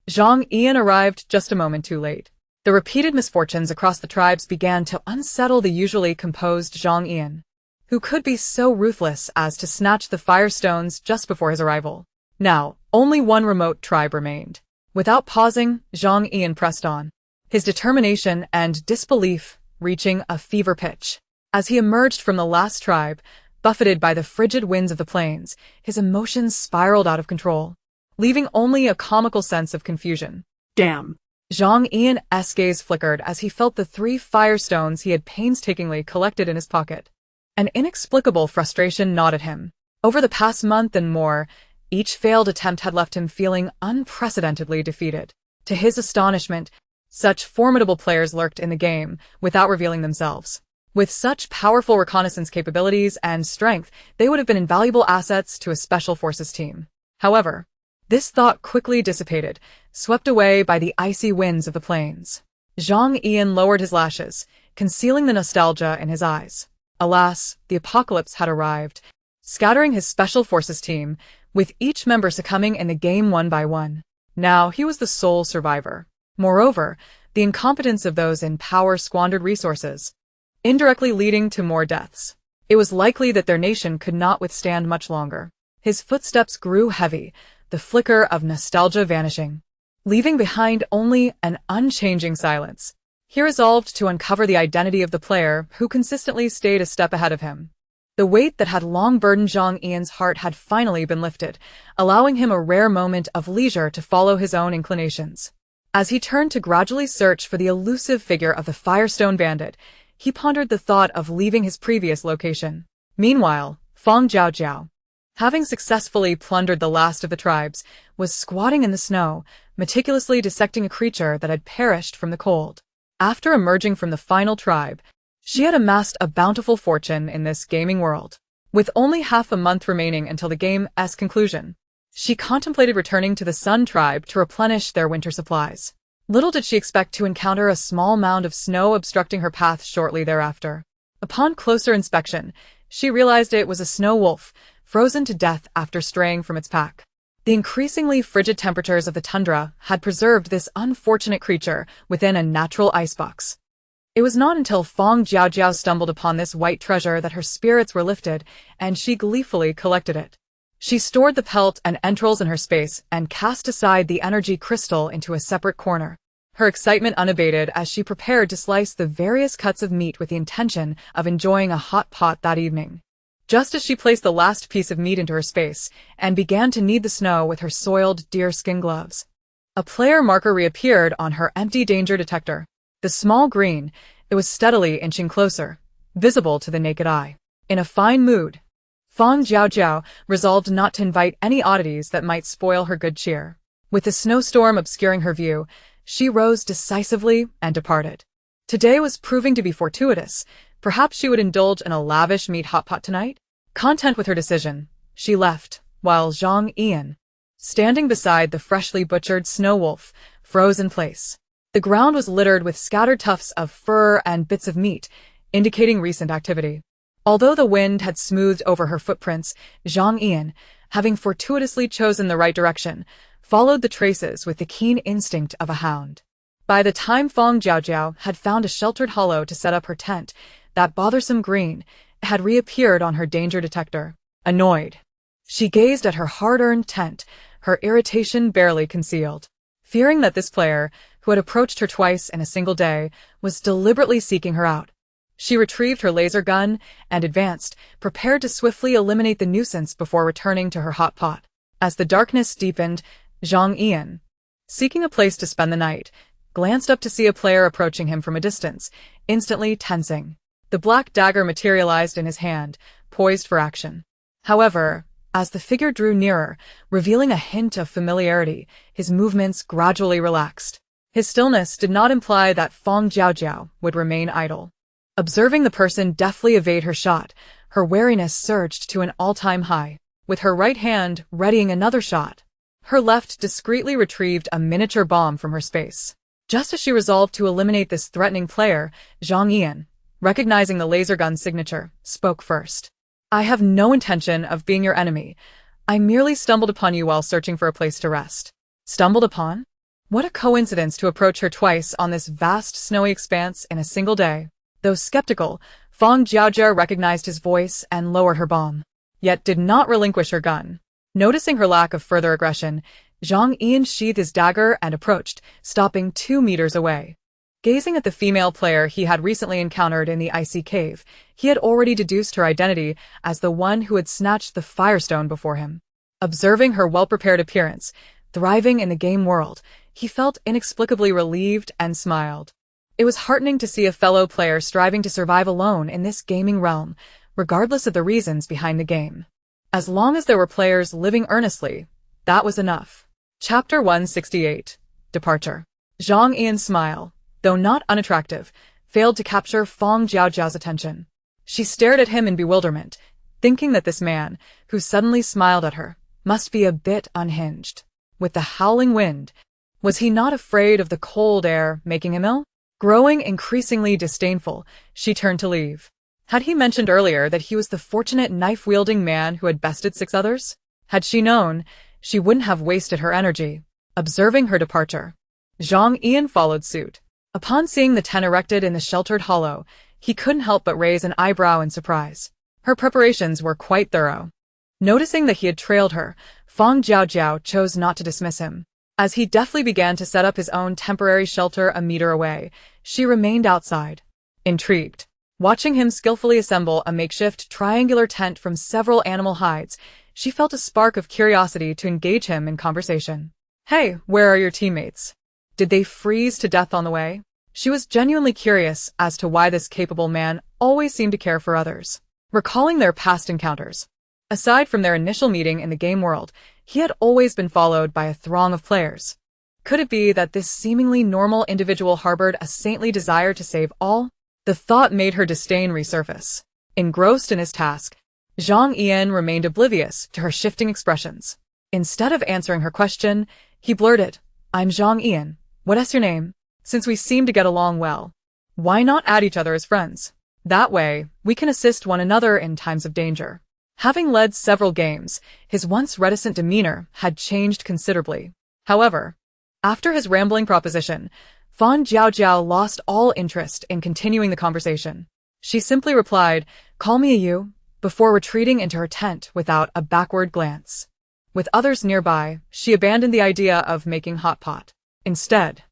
Zhang Ian arrived just a moment too late. The repeated misfortunes across the tribes began to unsettle the usually composed Zhang Ian, who could be so ruthless as to snatch the firestones just before his arrival. Now, only one remote tribe remained. Without pausing, Zhang Ian pressed on, his determination and disbelief reaching a fever pitch. As he emerged from the last tribe, buffeted by the frigid winds of the plains, his emotions spiraled out of control, leaving only a comical sense of confusion. Damn. Zhang Ian's gaze flickered as he felt the 3 firestones he had painstakingly collected in his pocket. An inexplicable frustration gnawed at him. Over the past month and more, each failed attempt had left him feeling unprecedentedly defeated. To his astonishment, such formidable players lurked in the game without revealing themselves. With such powerful reconnaissance capabilities and strength, they would have been invaluable assets to a special forces team. However, this thought quickly dissipated, swept away by the icy winds of the plains. Zhang Ian lowered his lashes, concealing the nostalgia in his eyes. Alas, the apocalypse had arrived, scattering his special forces team, with each member succumbing in the game one by one. Now he was the sole survivor. Moreover, the incompetence of those in power squandered resources, indirectly leading to more deaths. It was likely that their nation could not withstand much longer. His footsteps grew heavy, the flicker of nostalgia vanishing, leaving behind only an unchanging silence. He resolved to uncover the identity of the player who consistently stayed a step ahead of him. The weight that had long burdened Zhang Ian's heart had finally been lifted, allowing him a rare moment of leisure to follow his own inclinations. As he turned to gradually search for the elusive figure of the Firestone Bandit, he pondered the thought of leaving his previous location. Meanwhile, Fang Jiaojiao, having successfully plundered the last of the tribes, was squatting in the snow, meticulously dissecting a creature that had perished from the cold. After emerging from the final tribe, she had amassed a bountiful fortune in this gaming world. With only half a month remaining until the game's conclusion, she contemplated returning to the Sun tribe to replenish their winter supplies. Little did she expect to encounter a small mound of snow obstructing her path shortly thereafter. Upon closer inspection, she realized it was a snow wolf, frozen to death after straying from its pack. The increasingly frigid temperatures of the tundra had preserved this unfortunate creature within a natural icebox. It was not until Fang Jiaojiao stumbled upon this white treasure that her spirits were lifted, and she gleefully collected it. She stored the pelt and entrails in her space and cast aside the energy crystal into a separate corner, her excitement unabated as she prepared to slice the various cuts of meat with the intention of enjoying a hot pot that evening. Just as she placed the last piece of meat into her space and began to knead the snow with her soiled deerskin gloves, a player marker reappeared on her empty danger detector. The small green, it was steadily inching closer, visible to the naked eye. In a fine mood, Fang Jiaojiao resolved not to invite any oddities that might spoil her good cheer. With the snowstorm obscuring her view, she rose decisively and departed. Today was proving to be fortuitous. Perhaps she would indulge in a lavish meat hot pot tonight? Content with her decision, she left, while Zhang Ian, standing beside the freshly butchered snow wolf, froze in place. The ground was littered with scattered tufts of fur and bits of meat, indicating recent activity. Although the wind had smoothed over her footprints, Zhang Ian, having fortuitously chosen the right direction, followed the traces with the keen instinct of a hound. By the time Fang Jiaojiao had found a sheltered hollow to set up her tent, that bothersome green had reappeared on her danger detector. Annoyed, she gazed at her hard-earned tent, her irritation barely concealed. Fearing that this player, who had approached her twice in a single day, was deliberately seeking her out, she retrieved her laser gun and advanced, prepared to swiftly eliminate the nuisance before returning to her hot pot. As the darkness deepened, Zhang Ian, seeking a place to spend the night, glanced up to see a player approaching him from a distance, instantly tensing. The black dagger materialized in his hand, poised for action. However, as the figure drew nearer, revealing a hint of familiarity, his movements gradually relaxed. His stillness did not imply that Fang Jiaojiao would remain idle. Observing the person deftly evade her shot, her wariness surged to an all-time high. With her right hand readying another shot, her left discreetly retrieved a miniature bomb from her space. Just as she resolved to eliminate this threatening player, Zhang Ian, recognizing the laser gun signature, spoke first. "I have no intention of being your enemy. I merely stumbled upon you while searching for a place to rest." Stumbled upon? What a coincidence to approach her twice on this vast snowy expanse in a single day. Though skeptical, Fang Jiaojiao recognized his voice and lowered her bomb, yet did not relinquish her gun. Noticing her lack of further aggression, Zhang Ian sheathed his dagger and approached, stopping 2 meters away. Gazing at the female player he had recently encountered in the icy cave, he had already deduced her identity as the one who had snatched the firestone before him. Observing her well-prepared appearance, thriving in the game world, he felt inexplicably relieved and smiled. It was heartening to see a fellow player striving to survive alone in this gaming realm, regardless of the reasons behind the game. As long as there were players living earnestly, that was enough. Chapter 168. Departure. Zhang Ian's smile, though not unattractive, failed to capture Fang Jiaojiao's attention. She stared at him in bewilderment, thinking that this man, who suddenly smiled at her, must be a bit unhinged. With the howling wind, was he not afraid of the cold air making him ill? Growing increasingly disdainful, she turned to leave. Had he mentioned earlier that he was the fortunate knife-wielding man who had bested 6 others? Had she known, she wouldn't have wasted her energy. Observing her departure, Zhang Ian followed suit. Upon seeing the 10 erected in the sheltered hollow, he couldn't help but raise an eyebrow in surprise. Her preparations were quite thorough. Noticing that he had trailed her, Fang Jiaojiao chose not to dismiss him. As he deftly began to set up his own temporary shelter a meter away, she remained outside, intrigued. Watching him skillfully assemble a makeshift triangular tent from several animal hides, she felt a spark of curiosity to engage him in conversation. "Hey, where are your teammates? Did they freeze to death on the way?" She was genuinely curious as to why this capable man always seemed to care for others. Recalling their past encounters, aside from their initial meeting in the game world, he had always been followed by a throng of players. Could it be that this seemingly normal individual harbored a saintly desire to save all? The thought made her disdain resurface. Engrossed in his task, Zhang Ian remained oblivious to her shifting expressions. Instead of answering her question, he blurted, "I'm Zhang Ian. What's your name? Since we seem to get along well, why not add each other as friends? That way, we can assist one another in times of danger." Having led several games, his once reticent demeanor had changed considerably. However, after his rambling proposition, Fang Jiaojiao lost all interest in continuing the conversation. She simply replied, "Call me a you," before retreating into her tent without a backward glance. With others nearby, she abandoned the idea of making hot pot. Instead,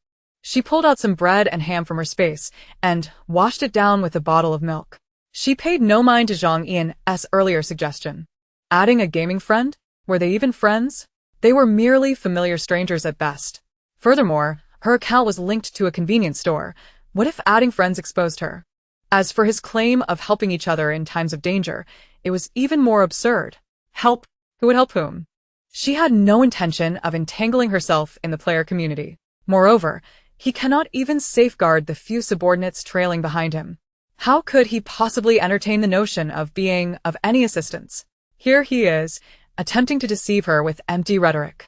she pulled out some bread and ham from her space and washed it down with a bottle of milk. She paid no mind to Zhang Ian's earlier suggestion. Adding a gaming friend? Were they even friends? They were merely familiar strangers at best. Furthermore, her account was linked to a convenience store. What if adding friends exposed her? As for his claim of helping each other in times of danger, it was even more absurd. Help? Who would help whom? She had no intention of entangling herself in the player community. Moreover, he cannot even safeguard the few subordinates trailing behind him. How could he possibly entertain the notion of being of any assistance? Here he is, attempting to deceive her with empty rhetoric.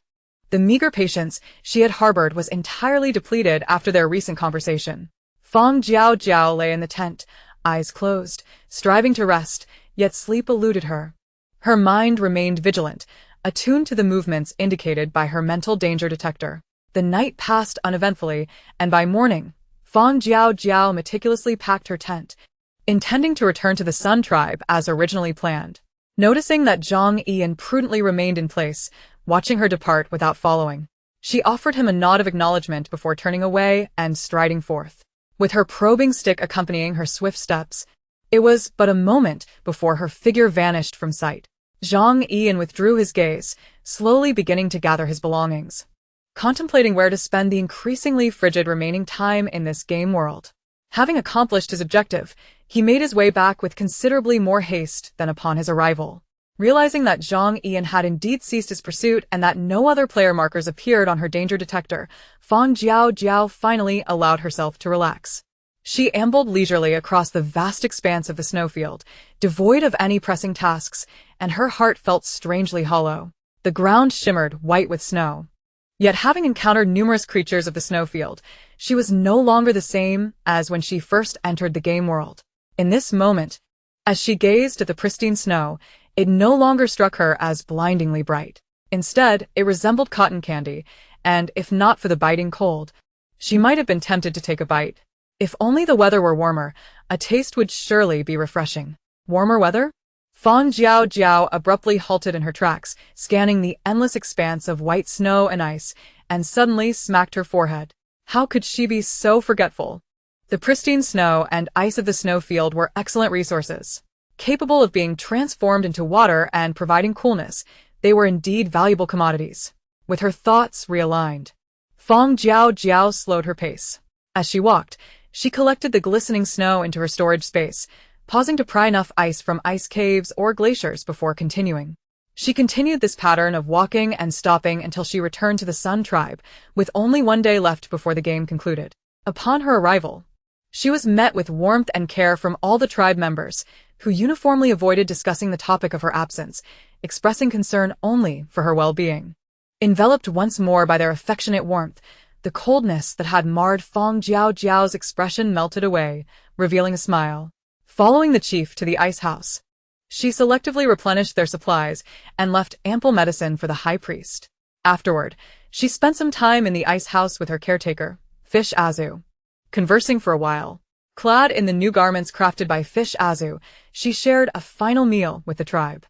The meager patience she had harbored was entirely depleted after their recent conversation. Fang Jiaojiao lay in the tent, eyes closed, striving to rest, yet sleep eluded her. Her mind remained vigilant, attuned to the movements indicated by her mental danger detector. The night passed uneventfully, and by morning, Fang Jiaojiao meticulously packed her tent, intending to return to the Sun Tribe as originally planned. Noticing that Zhang Ian prudently remained in place, watching her depart without following, she offered him a nod of acknowledgement before turning away and striding forth. With her probing stick accompanying her swift steps, it was but a moment before her figure vanished from sight. Zhang Ian withdrew his gaze, slowly beginning to gather his belongings, contemplating where to spend the increasingly frigid remaining time in this game world. Having accomplished his objective, he made his way back with considerably more haste than upon his arrival. Realizing that Zhang Ian had indeed ceased his pursuit and that no other player markers appeared on her danger detector, Fang Jiaojiao finally allowed herself to relax. She ambled leisurely across the vast expanse of the snowfield, devoid of any pressing tasks, and her heart felt strangely hollow. The ground shimmered white with snow. Yet having encountered numerous creatures of the snowfield, she was no longer the same as when she first entered the game world. In this moment, as she gazed at the pristine snow, it no longer struck her as blindingly bright. Instead, it resembled cotton candy, and if not for the biting cold, she might have been tempted to take a bite. If only the weather were warmer, a taste would surely be refreshing. Warmer weather? Fang Jiaojiao abruptly halted in her tracks, scanning the endless expanse of white snow and ice, and suddenly smacked her forehead. How could she be so forgetful? The pristine snow and ice of the snowfield were excellent resources. Capable of being transformed into water and providing coolness, they were indeed valuable commodities. With her thoughts realigned, Fang Jiaojiao slowed her pace. As she walked, she collected the glistening snow into her storage space, pausing to pry enough ice from ice caves or glaciers before continuing. She continued this pattern of walking and stopping until she returned to the Sun Tribe, with only one day left before the game concluded. Upon her arrival, she was met with warmth and care from all the tribe members, who uniformly avoided discussing the topic of her absence, expressing concern only for her well-being. Enveloped once more by their affectionate warmth, the coldness that had marred Fang Jiaojiao's expression melted away, revealing a smile. Following the chief to the ice house, she selectively replenished their supplies and left ample medicine for the high priest. Afterward, she spent some time in the ice house with her caretaker, Fish Azu. Conversing for a while, clad in the new garments crafted by Fish Azu, she shared a final meal with the tribe.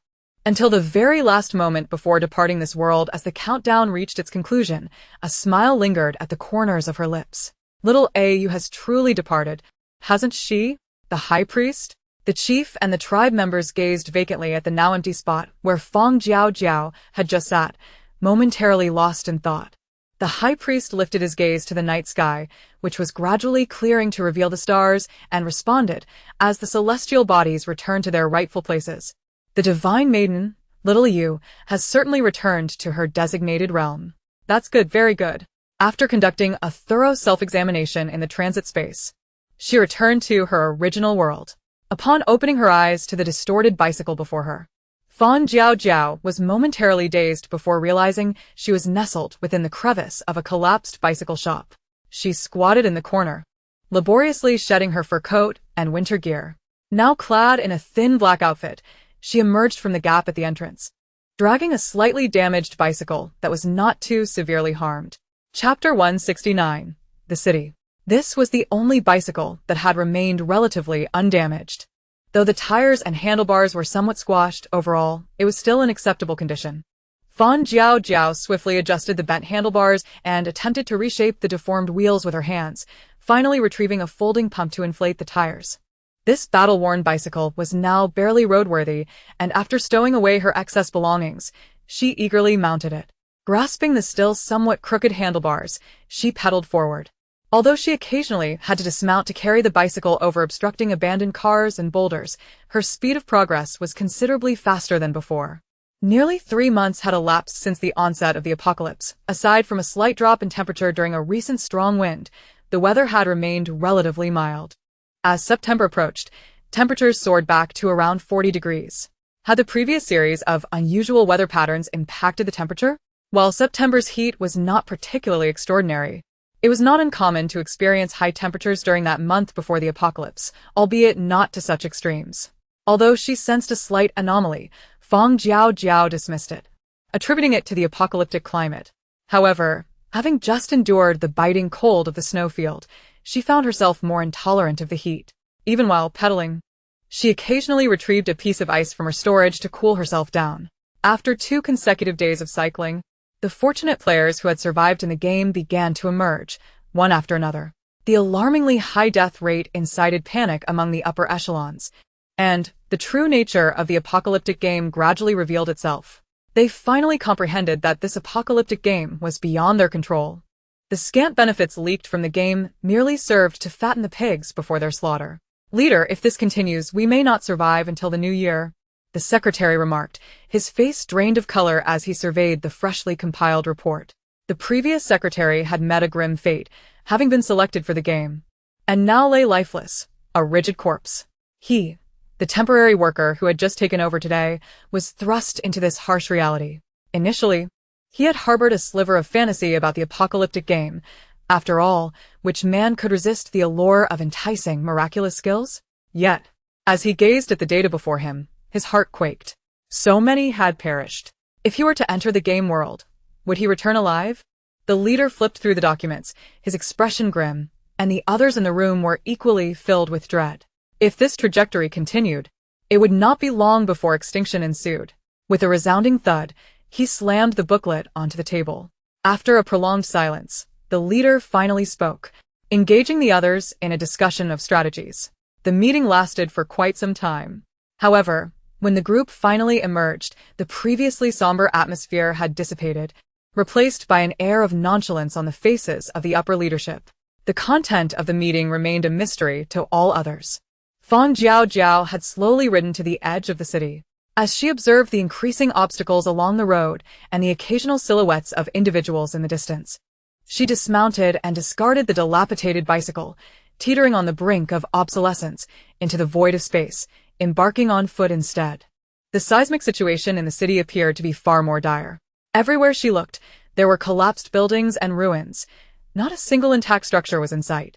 Until the very last moment before departing this world, as the countdown reached its conclusion, a smile lingered at the corners of her lips. Little Au has truly departed, hasn't she, the high priest? The chief and the tribe members gazed vacantly at the now empty spot where Fang Jiaojiao had just sat, momentarily lost in thought. The high priest lifted his gaze to the night sky, which was gradually clearing to reveal the stars, and responded, as the celestial bodies returned to their rightful places. The divine maiden, little Yu, has certainly returned to her designated realm. That's good, very good. After conducting a thorough self-examination in the transit space, she returned to her original world. Upon opening her eyes to the distorted bicycle before her, Fang Jiaojiao was momentarily dazed before realizing she was nestled within the crevice of a collapsed bicycle shop. She squatted in the corner, laboriously shedding her fur coat and winter gear. Now clad in a thin black outfit, she emerged from the gap at the entrance, dragging a slightly damaged bicycle that was not too severely harmed. Chapter 169. The City. This was the only bicycle that had remained relatively undamaged. Though the tires and handlebars were somewhat squashed, overall, it was still in acceptable condition. Fang Jiaojiao swiftly adjusted the bent handlebars and attempted to reshape the deformed wheels with her hands, finally retrieving a folding pump to inflate the tires. This battle-worn bicycle was now barely roadworthy, and after stowing away her excess belongings, she eagerly mounted it. Grasping the still somewhat crooked handlebars, she pedaled forward. Although she occasionally had to dismount to carry the bicycle over obstructing abandoned cars and boulders, her speed of progress was considerably faster than before. Nearly 3 months had elapsed since the onset of the apocalypse. Aside from a slight drop in temperature during a recent strong wind, the weather had remained relatively mild. As September approached, temperatures soared back to around 40 degrees. Had the previous series of unusual weather patterns impacted the temperature? While September's heat was not particularly extraordinary, it was not uncommon to experience high temperatures during that month before the apocalypse, albeit not to such extremes. Although she sensed a slight anomaly, Fang Jiaojiao dismissed it, attributing it to the apocalyptic climate. However, having just endured the biting cold of the snowfield, she found herself more intolerant of the heat. Even while pedaling, she occasionally retrieved a piece of ice from her storage to cool herself down. After 2 consecutive days of cycling, the fortunate players who had survived in the game began to emerge, one after another. The alarmingly high death rate incited panic among the upper echelons, and the true nature of the apocalyptic game gradually revealed itself. They finally comprehended that this apocalyptic game was beyond their control. The scant benefits leaked from the game merely served to fatten the pigs before their slaughter. "Leader, if this continues, we may not survive until the new year," the secretary remarked, his face drained of color as he surveyed the freshly compiled report. The previous secretary had met a grim fate, having been selected for the game, and now lay lifeless, a rigid corpse. He, the temporary worker who had just taken over today, was thrust into this harsh reality. Initially, he had harbored a sliver of fantasy about the apocalyptic game. After all, which man could resist the allure of enticing miraculous skills? Yet, as he gazed at the data before him, his heart quaked. So many had perished. If he were to enter the game world, would he return alive? The leader flipped through the documents, his expression grim, and the others in the room were equally filled with dread. If this trajectory continued, it would not be long before extinction ensued. With a resounding thud, he slammed the booklet onto the table. After a prolonged silence, the leader finally spoke, engaging the others in a discussion of strategies. The meeting lasted for quite some time. However, when the group finally emerged, the previously somber atmosphere had dissipated, replaced by an air of nonchalance on the faces of the upper leadership. The content of the meeting remained a mystery to all others. Fang Jiaojiao had slowly ridden to the edge of the city. As she observed the increasing obstacles along the road and the occasional silhouettes of individuals in the distance, she dismounted and discarded the dilapidated bicycle, teetering on the brink of obsolescence, into the void of space, embarking on foot instead. The seismic situation in the city appeared to be far more dire. Everywhere she looked, there were collapsed buildings and ruins. Not a single intact structure was in sight.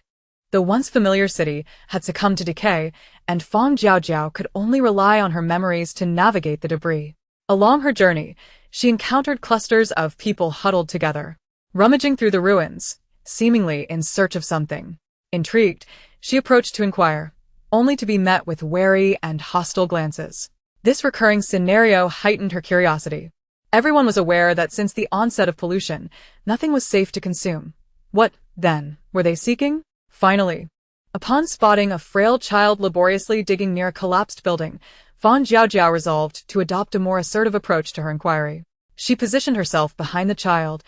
The once familiar city had succumbed to decay, and Fang Jiaojiao could only rely on her memories to navigate the debris. Along her journey, she encountered clusters of people huddled together, rummaging through the ruins, seemingly in search of something. Intrigued, she approached to inquire, only to be met with wary and hostile glances. This recurring scenario heightened her curiosity. Everyone was aware that since the onset of pollution, nothing was safe to consume. What, then, were they seeking? Finally, upon spotting a frail child laboriously digging near a collapsed building, Fang Jiaojiao resolved to adopt a more assertive approach to her inquiry. She positioned herself behind the child,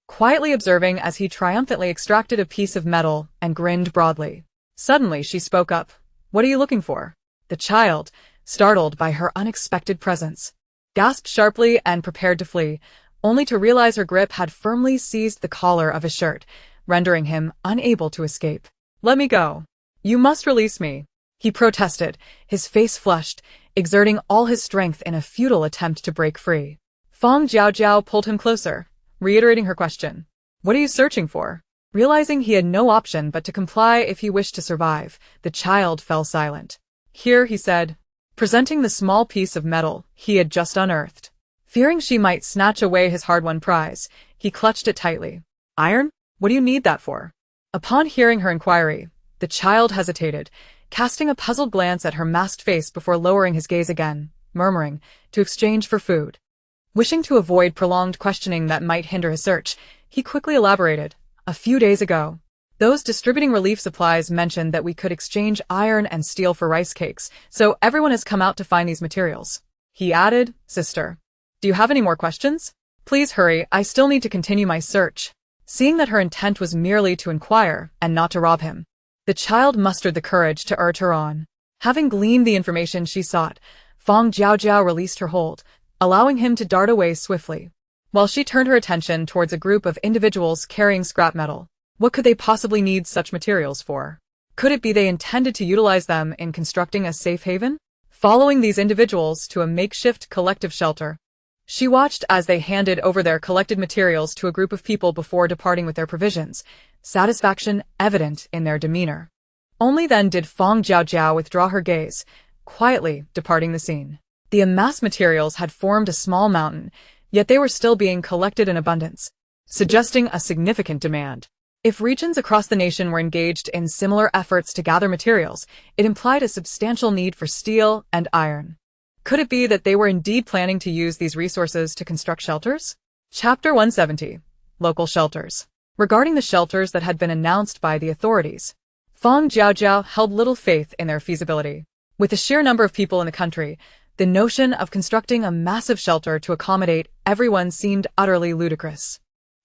quietly observing as he triumphantly extracted a piece of metal and grinned broadly. Suddenly she spoke up. "What are you looking for?" The child, startled by her unexpected presence, gasped sharply and prepared to flee, only to realize her grip had firmly seized the collar of his shirt, rendering him unable to escape. "Let me go. You must release me," he protested, his face flushed, exerting all his strength in a futile attempt to break free. Fang Jiaojiao pulled him closer, reiterating her question. "What are you searching for?" Realizing he had no option but to comply if he wished to survive, the child fell silent. "Here," he said, presenting the small piece of metal he had just unearthed. Fearing she might snatch away his hard-won prize, he clutched it tightly. "Iron? What do you need that for?" Upon hearing her inquiry, the child hesitated, casting a puzzled glance at her masked face before lowering his gaze again, murmuring, "To exchange for food." Wishing to avoid prolonged questioning that might hinder his search, he quickly elaborated. "A few days ago, those distributing relief supplies mentioned that we could exchange iron and steel for rice cakes, so everyone has come out to find these materials." He added, "Sister, do you have any more questions? Please hurry, I still need to continue my search." Seeing that her intent was merely to inquire and not to rob him, the child mustered the courage to urge her on. Having gleaned the information she sought, Fang Jiaojiao released her hold, allowing him to dart away swiftly, while she turned her attention towards a group of individuals carrying scrap metal. What could they possibly need such materials for? Could it be they intended to utilize them in constructing a safe haven? Following these individuals to a makeshift collective shelter, she watched as they handed over their collected materials to a group of people before departing with their provisions, satisfaction evident in their demeanor. Only then did Fang Jiaojiao withdraw her gaze, quietly departing the scene. The amassed materials had formed a small mountain, yet they were still being collected in abundance, suggesting a significant demand. If regions across the nation were engaged in similar efforts to gather materials, it implied a substantial need for steel and iron. Could it be that they were indeed planning to use these resources to construct shelters? Chapter 170. Local Shelters. Regarding the shelters that had been announced by the authorities, Fang Jiaojiao held little faith in their feasibility. With the sheer number of people in the country, the notion of constructing a massive shelter to accommodate everyone seemed utterly ludicrous.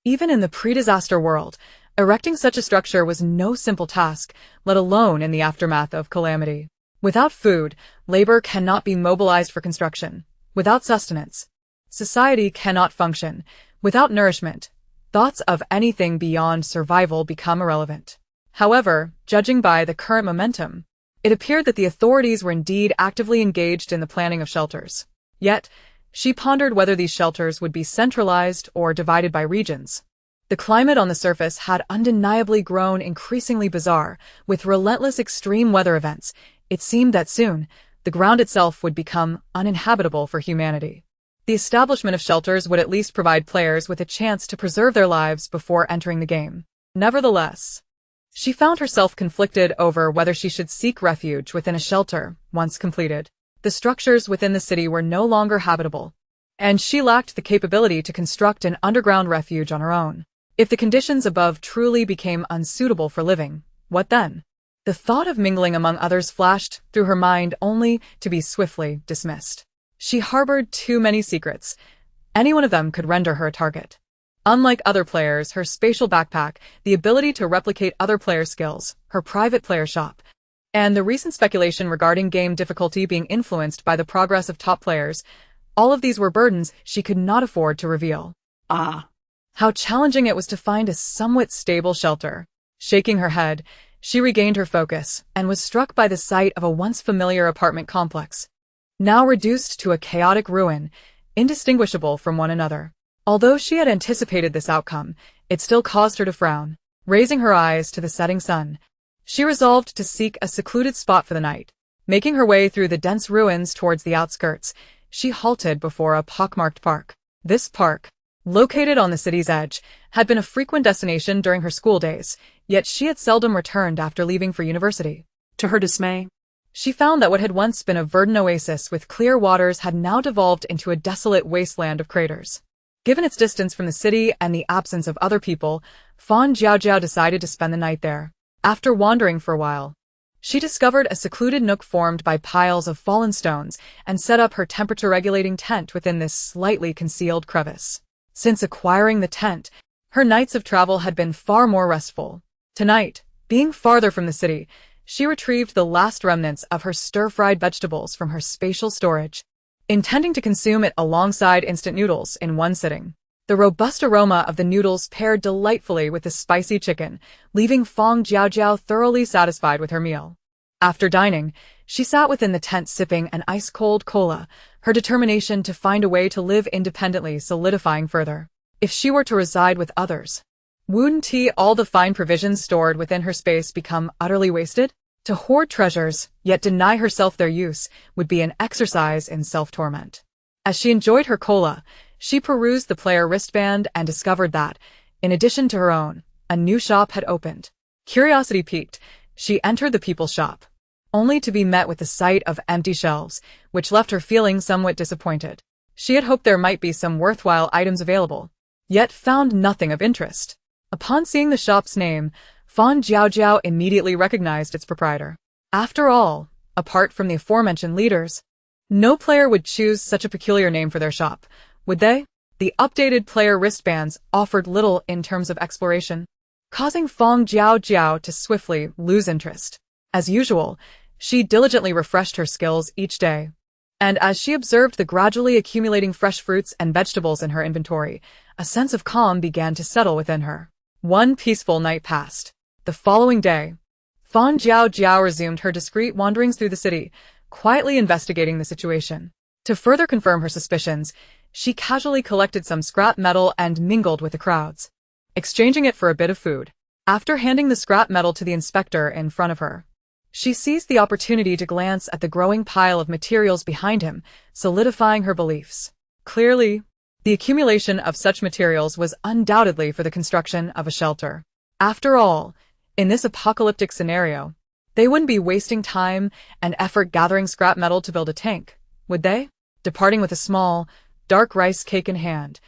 Even in the pre-disaster world, erecting such a structure was no simple task, let alone in the aftermath of calamity. Without food, labor cannot be mobilized for construction. Without sustenance, society cannot function. Without nourishment, thoughts of anything beyond survival become irrelevant. However, judging by the current momentum, it appeared that the authorities were indeed actively engaged in the planning of shelters. Yet, she pondered whether these shelters would be centralized or divided by regions. The climate on the surface had undeniably grown increasingly bizarre. With relentless extreme weather events, it seemed that soon, the ground itself would become uninhabitable for humanity. The establishment of shelters would at least provide players with a chance to preserve their lives before entering the game. Nevertheless, she found herself conflicted over whether she should seek refuge within a shelter once completed. The structures within the city were no longer habitable, and she lacked the capability to construct an underground refuge on her own. If the conditions above truly became unsuitable for living, what then? The thought of mingling among others flashed through her mind only to be swiftly dismissed. She harbored too many secrets. Any one of them could render her a target. Unlike other players, her spatial backpack, the ability to replicate other players' skills, her private player shop, and the recent speculation regarding game difficulty being influenced by the progress of top players, all of these were burdens she could not afford to reveal. How challenging it was to find a somewhat stable shelter. Shaking her head, she regained her focus and was struck by the sight of a once familiar apartment complex, now reduced to a chaotic ruin, indistinguishable from one another. Although she had anticipated this outcome, it still caused her to frown. Raising her eyes to the setting sun, she resolved to seek a secluded spot for the night. Making her way through the dense ruins towards the outskirts, she halted before a pockmarked park. This park, located on the city's edge, had been a frequent destination during her school days, yet she had seldom returned after leaving for university. To her dismay, she found that what had once been a verdant oasis with clear waters had now devolved into a desolate wasteland of craters. Given its distance from the city and the absence of other people, Fang Jiaojiao decided to spend the night there. After wandering for a while, she discovered a secluded nook formed by piles of fallen stones and set up her temperature-regulating tent within this slightly concealed crevice. Since acquiring the tent, her nights of travel had been far more restful. Tonight, being farther from the city, she retrieved the last remnants of her stir-fried vegetables from her spatial storage, intending to consume it alongside instant noodles in one sitting. The robust aroma of the noodles paired delightfully with the spicy chicken, leaving Fang Jiaojiao thoroughly satisfied with her meal. After dining, she sat within the tent sipping an ice-cold cola, her determination to find a way to live independently solidifying further. If she were to reside with others, wouldn't all the fine provisions stored within her space become utterly wasted? To hoard treasures, yet deny herself their use, would be an exercise in self-torment. As she enjoyed her cola, she perused the player wristband and discovered that, in addition to her own, a new shop had opened. Curiosity piqued, she entered the people's shop, only to be met with the sight of empty shelves, which left her feeling somewhat disappointed. She had hoped there might be some worthwhile items available, yet found nothing of interest. Upon seeing the shop's name, Fang Jiaojiao immediately recognized its proprietor. After all, apart from the aforementioned leaders, no player would choose such a peculiar name for their shop, would they? The updated player wristbands offered little in terms of exploration, causing Fang Jiaojiao to swiftly lose interest. As usual, she diligently refreshed her skills each day, and as she observed the gradually accumulating fresh fruits and vegetables in her inventory, a sense of calm began to settle within her. One peaceful night passed. The following day, Fang Jiaojiao resumed her discreet wanderings through the city, quietly investigating the situation. To further confirm her suspicions, she casually collected some scrap metal and mingled with the crowds, exchanging it for a bit of food. After handing the scrap metal to the inspector in front of her, she seized the opportunity to glance at the growing pile of materials behind him, solidifying her beliefs. Clearly, the accumulation of such materials was undoubtedly for the construction of a shelter. After all, in this apocalyptic scenario, they wouldn't be wasting time and effort gathering scrap metal to build a tank, would they? Departing with a small, dark rice cake in hand,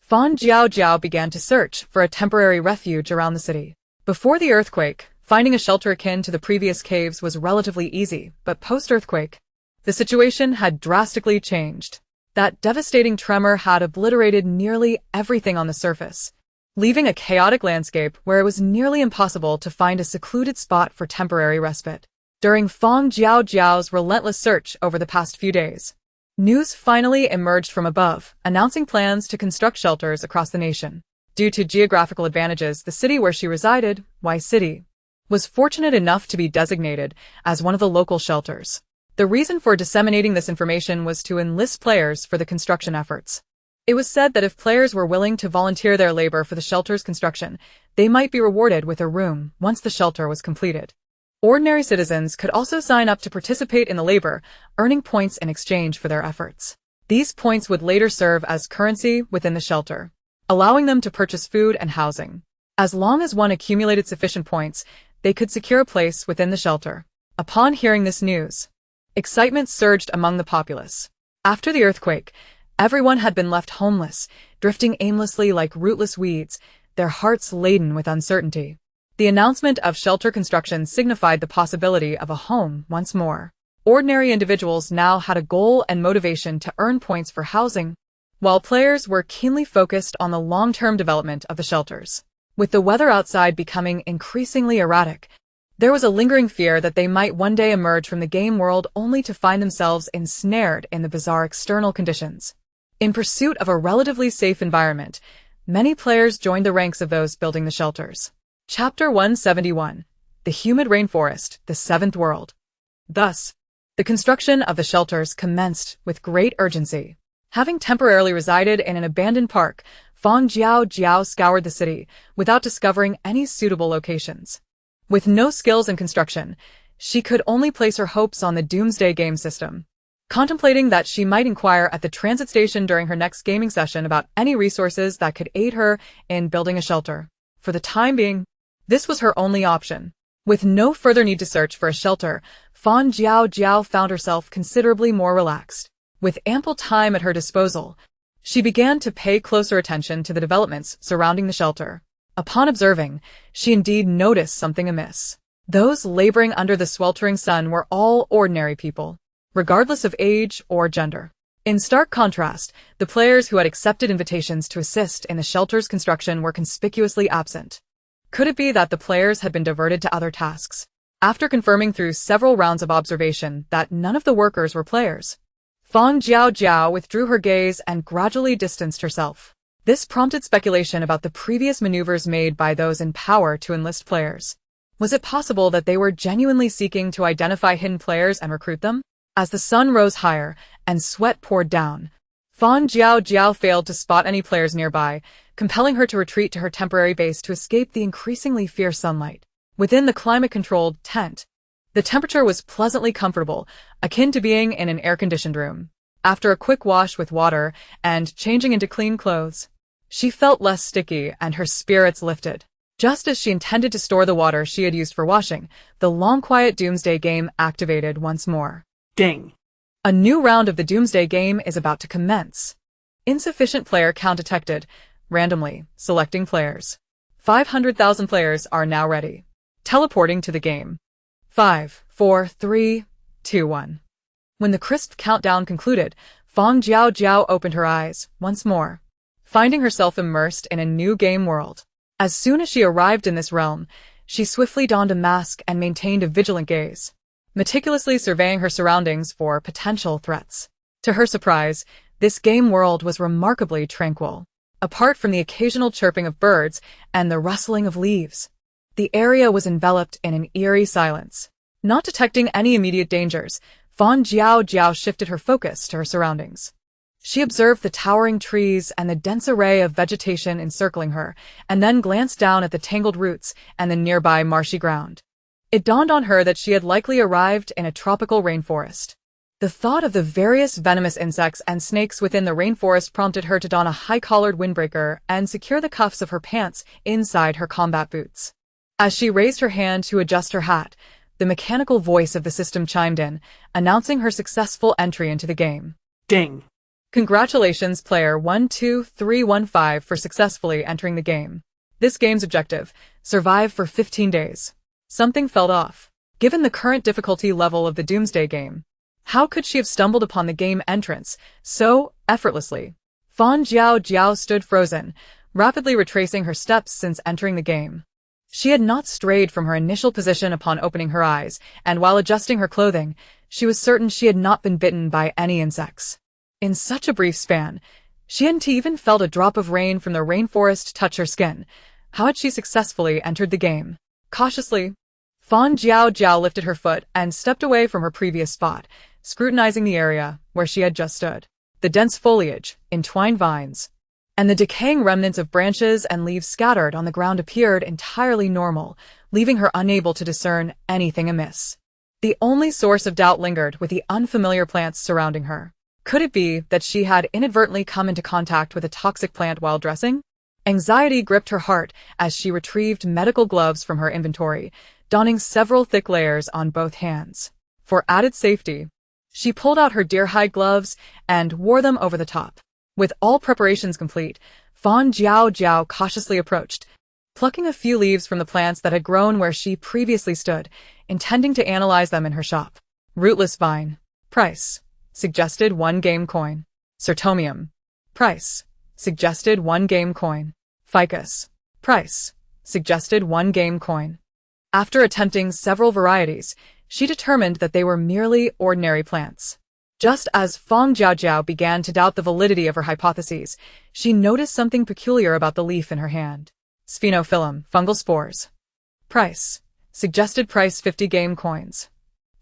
Fang Jiaojiao began to search for a temporary refuge around the city. Before the earthquake, finding a shelter akin to the previous caves was relatively easy, but post-earthquake, the situation had drastically changed. That devastating tremor had obliterated nearly everything on the surface, leaving a chaotic landscape where it was nearly impossible to find a secluded spot for temporary respite. During Fang Jiaojiao's relentless search over the past few days, news finally emerged from above, announcing plans to construct shelters across the nation. Due to geographical advantages, the city where she resided, Y City, was fortunate enough to be designated as one of the local shelters. The reason for disseminating this information was to enlist players for the construction efforts. It was said that if players were willing to volunteer their labor for the shelter's construction, they might be rewarded with a room once the shelter was completed. Ordinary citizens could also sign up to participate in the labor, earning points in exchange for their efforts. These points would later serve as currency within the shelter, allowing them to purchase food and housing. As long as one accumulated sufficient points, they could secure a place within the shelter. Upon hearing this news, excitement surged among the populace. After the earthquake, everyone had been left homeless, drifting aimlessly like rootless weeds, their hearts laden with uncertainty. The announcement of shelter construction signified the possibility of a home once more. Ordinary individuals now had a goal and motivation to earn points for housing, while players were keenly focused on the long-term development of the shelters. With the weather outside becoming increasingly erratic, there was a lingering fear that they might one day emerge from the game world only to find themselves ensnared in the bizarre external conditions. In pursuit of a relatively safe environment, many players joined the ranks of those building the shelters. Chapter 171. The Humid Rainforest, the Seventh World. Thus, the construction of the shelters commenced with great urgency. Having temporarily resided in an abandoned park, Fang Jiaojiao scoured the city without discovering any suitable locations. With no skills in construction, she could only place her hopes on the Doomsday game system. Contemplating that she might inquire at the transit station during her next gaming session about any resources that could aid her in building a shelter. For the time being, this was her only option. With no further need to search for a shelter, Fang Jiaojiao found herself considerably more relaxed. With ample time at her disposal, she began to pay closer attention to the developments surrounding the shelter. Upon observing, she indeed noticed something amiss. Those laboring under the sweltering sun were all ordinary people, regardless of age or gender. In stark contrast, the players who had accepted invitations to assist in the shelter's construction were conspicuously absent. Could it be that the players had been diverted to other tasks? After confirming through several rounds of observation that none of the workers were players, Fang Jiaojiao withdrew her gaze and gradually distanced herself. This prompted speculation about the previous maneuvers made by those in power to enlist players. Was it possible that they were genuinely seeking to identify hidden players and recruit them? As the sun rose higher and sweat poured down, Fang Jiaojiao failed to spot any players nearby, compelling her to retreat to her temporary base to escape the increasingly fierce sunlight. Within the climate-controlled tent, the temperature was pleasantly comfortable, akin to being in an air-conditioned room. After a quick wash with water and changing into clean clothes, she felt less sticky and her spirits lifted. Just as she intended to store the water she had used for washing, the long quiet Doomsday game activated once more. Ding. A new round of the Doomsday game is about to commence. Insufficient player count detected. Randomly selecting players. 500,000 players are now ready. Teleporting to the game. 5, 4, 3, 2, 1. When the crisp countdown concluded, Fang Jiaojiao opened her eyes once more, finding herself immersed in a new game world. As soon as she arrived in this realm, she swiftly donned a mask and maintained a vigilant gaze, meticulously surveying her surroundings for potential threats. To her surprise, this game world was remarkably tranquil. Apart from the occasional chirping of birds and the rustling of leaves, the area was enveloped in an eerie silence. Not detecting any immediate dangers, Fang Jiaojiao shifted her focus to her surroundings. She observed the towering trees and the dense array of vegetation encircling her, and then glanced down at the tangled roots and the nearby marshy ground. It dawned on her that she had likely arrived in a tropical rainforest. The thought of the various venomous insects and snakes within the rainforest prompted her to don a high-collared windbreaker and secure the cuffs of her pants inside her combat boots. As she raised her hand to adjust her hat, the mechanical voice of the system chimed in, announcing her successful entry into the game. Ding. Congratulations, player 12315, for successfully entering the game. This game's objective: survive for 15 days. Something felt off. Given the current difficulty level of the Doomsday game, how could she have stumbled upon the game entrance so effortlessly? Fang Jiaojiao stood frozen, rapidly retracing her steps since entering the game. She had not strayed from her initial position upon opening her eyes, and while adjusting her clothing, she was certain she had not been bitten by any insects. In such a brief span, she hadn't even felt a drop of rain from the rainforest touch her skin. How had she successfully entered the game? Cautiously, Fang Jiaojiao lifted her foot and stepped away from her previous spot, scrutinizing the area where she had just stood. The dense foliage, entwined vines, and the decaying remnants of branches and leaves scattered on the ground appeared entirely normal, leaving her unable to discern anything amiss. The only source of doubt lingered with the unfamiliar plants surrounding her. Could it be that she had inadvertently come into contact with a toxic plant while dressing? Anxiety gripped her heart as she retrieved medical gloves from her inventory, donning several thick layers on both hands. For added safety, she pulled out her deer-hide gloves and wore them over the top. With all preparations complete, Fang Jiaojiao cautiously approached, plucking a few leaves from the plants that had grown where she previously stood, intending to analyze them in her shop. Rootless vine. Price. Suggested 1 game coin. Sertomium. Price. Suggested 1 game coin. Ficus. Price. Suggested 1 game coin. After attempting several varieties, she determined that they were merely ordinary plants. Just as Fang Jiaojiao began to doubt the validity of her hypotheses, she noticed something peculiar about the leaf in her hand. Sphenophyllum, fungal spores. Price. Suggested price 50 game coins.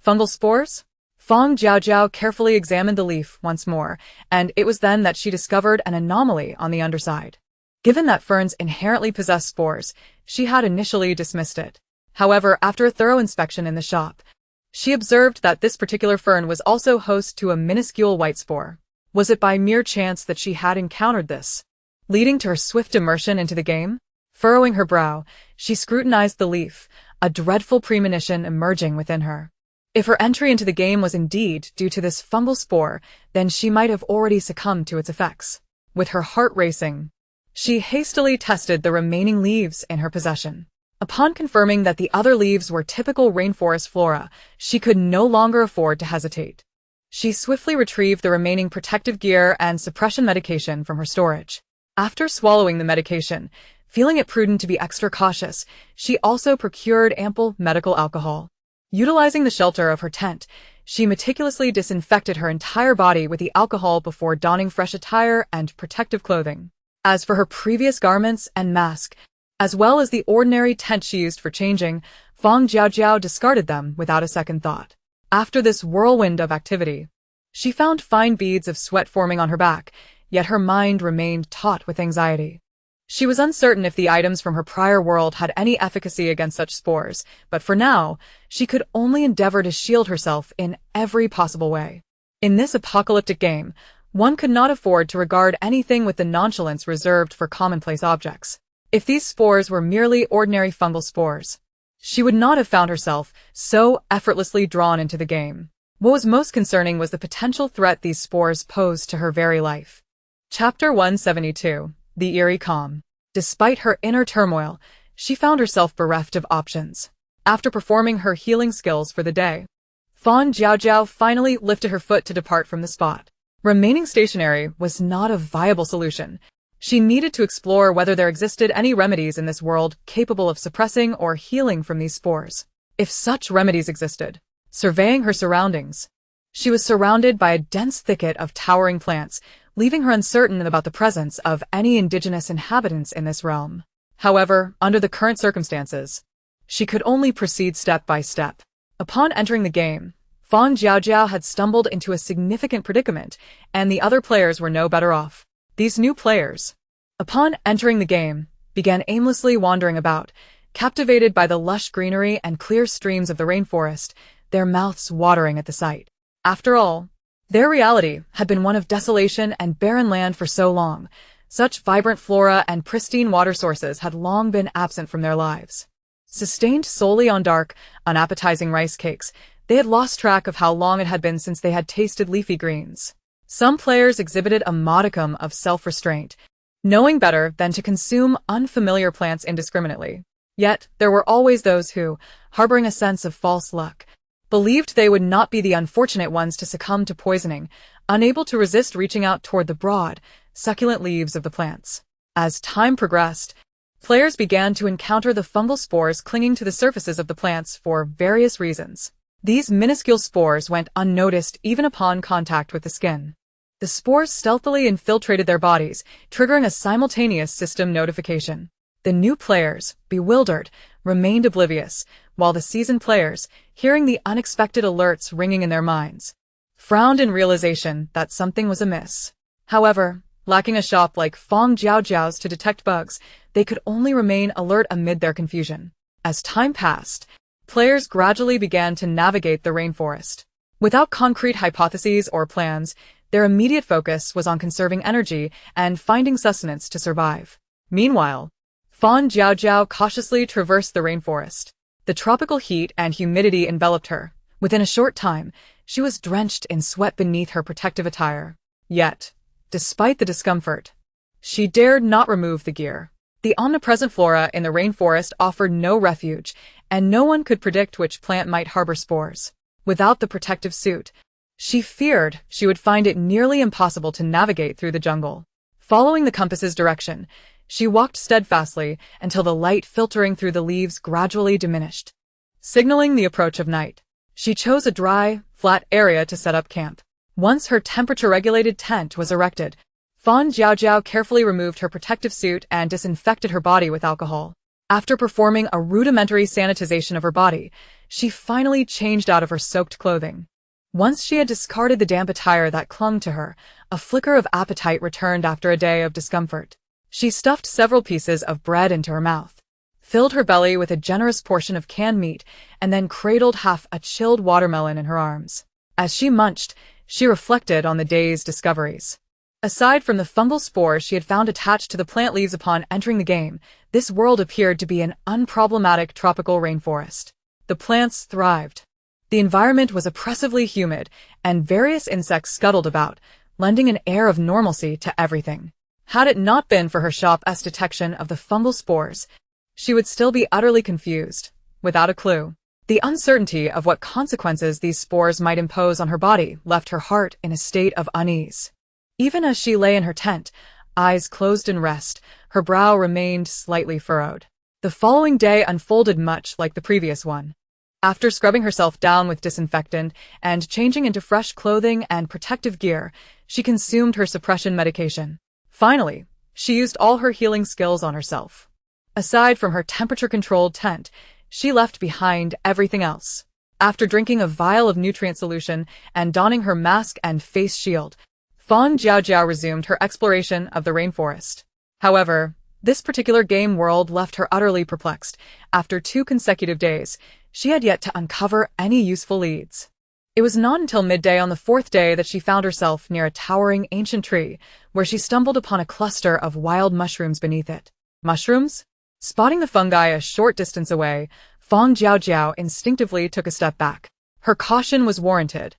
Fungal spores? Fang Jiaojiao carefully examined the leaf once more, and it was then that she discovered an anomaly on the underside. Given that ferns inherently possess spores, she had initially dismissed it. However, after a thorough inspection in the shop, she observed that this particular fern was also host to a minuscule white spore. Was it by mere chance that she had encountered this, leading to her swift immersion into the game? Furrowing her brow, she scrutinized the leaf, a dreadful premonition emerging within her. If her entry into the game was indeed due to this fungal spore, then she might have already succumbed to its effects. With her heart racing, she hastily tested the remaining leaves in her possession. Upon confirming that the other leaves were typical rainforest flora, she could no longer afford to hesitate. She swiftly retrieved the remaining protective gear and suppression medication from her storage. After swallowing the medication, feeling it prudent to be extra cautious, she also procured ample medical alcohol. Utilizing the shelter of her tent, she meticulously disinfected her entire body with the alcohol before donning fresh attire and protective clothing. As for her previous garments and mask, as well as the ordinary tent she used for changing, Fang Jiaojiao discarded them without a second thought. After this whirlwind of activity, she found fine beads of sweat forming on her back, yet her mind remained taut with anxiety. She was uncertain if the items from her prior world had any efficacy against such spores, but for now, she could only endeavor to shield herself in every possible way. In this apocalyptic game, one could not afford to regard anything with the nonchalance reserved for commonplace objects. If these spores were merely ordinary fungal spores, she would not have found herself so effortlessly drawn into the game. What was most concerning was the potential threat these spores posed to her very life. Chapter 172. The Eerie Calm. Despite her inner turmoil, she found herself bereft of options. After performing her healing skills for the day, Fang Jiaojiao finally lifted her foot to depart from the spot. Remaining stationary was not a viable solution. She needed to explore whether there existed any remedies in this world capable of suppressing or healing from these spores. If such remedies existed, surveying her surroundings, she was surrounded by a dense thicket of towering plants, leaving her uncertain about the presence of any indigenous inhabitants in this realm. However, under the current circumstances, she could only proceed step by step. Upon entering the game, Fang Jiaojiao had stumbled into a significant predicament, and the other players were no better off. These new players, upon entering the game, began aimlessly wandering about, captivated by the lush greenery and clear streams of the rainforest, their mouths watering at the sight. After all, their reality had been one of desolation and barren land for so long. Such vibrant flora and pristine water sources had long been absent from their lives. Sustained solely on dark, unappetizing rice cakes, they had lost track of how long it had been since they had tasted leafy greens. Some players exhibited a modicum of self-restraint, knowing better than to consume unfamiliar plants indiscriminately. Yet, there were always those who, harboring a sense of false luck, believed they would not be the unfortunate ones to succumb to poisoning, unable to resist reaching out toward the broad, succulent leaves of the plants. As time progressed, players began to encounter the fungal spores clinging to the surfaces of the plants for various reasons. These minuscule spores went unnoticed even upon contact with the skin. The spores stealthily infiltrated their bodies, triggering a simultaneous system notification. The new players, bewildered, remained oblivious, while the seasoned players, hearing the unexpected alerts ringing in their minds, frowned in realization that something was amiss. However, lacking a shop like Fang Jiaojiao's to detect bugs, they could only remain alert amid their confusion. As time passed, players gradually began to navigate the rainforest. Without concrete hypotheses or plans, Their immediate focus was on conserving energy and finding sustenance to survive. Meanwhile, Fang Jiaojiao cautiously traversed the rainforest. The tropical heat and humidity enveloped her. Within a short time, she was drenched in sweat beneath her protective attire. Yet, despite the discomfort, she dared not remove the gear. The omnipresent flora in the rainforest offered no refuge, and no one could predict which plant might harbor spores. Without the protective suit, she feared she would find it nearly impossible to navigate through the jungle. Following the compass's direction, she walked steadfastly until the light filtering through the leaves gradually diminished, signaling the approach of night. She chose a dry, flat area to set up camp. Once her temperature-regulated tent was erected, Fang Jiaojiao carefully removed her protective suit and disinfected her body with alcohol. After performing a rudimentary sanitization of her body, she finally changed out of her soaked clothing. Once she had discarded the damp attire that clung to her, a flicker of appetite returned after a day of discomfort. She stuffed several pieces of bread into her mouth, filled her belly with a generous portion of canned meat, and then cradled half a chilled watermelon in her arms. As she munched, she reflected on the day's discoveries. Aside from the fungal spores she had found attached to the plant leaves upon entering the game, this world appeared to be an unproblematic tropical rainforest. The plants thrived. The environment was oppressively humid, and various insects scuttled about, lending an air of normalcy to everything. Had it not been for her shop's detection of the fungal spores, she would still be utterly confused, without a clue. The uncertainty of what consequences these spores might impose on her body left her heart in a state of unease. Even as she lay in her tent, eyes closed in rest, her brow remained slightly furrowed. The following day unfolded much like the previous one. After scrubbing herself down with disinfectant and changing into fresh clothing and protective gear, she consumed her suppression medication. Finally, she used all her healing skills on herself. Aside from her temperature-controlled tent, she left behind everything else. After drinking a vial of nutrient solution and donning her mask and face shield, Fang Jiaojiao resumed her exploration of the rainforest. However, this particular game world left her utterly perplexed. After 2 consecutive days, she had yet to uncover any useful leads. It was not until midday on the 4th day that she found herself near a towering ancient tree, where she stumbled upon a cluster of wild mushrooms beneath it. Mushrooms? Spotting the fungi a short distance away, Fang Jiaojiao instinctively took a step back. Her caution was warranted,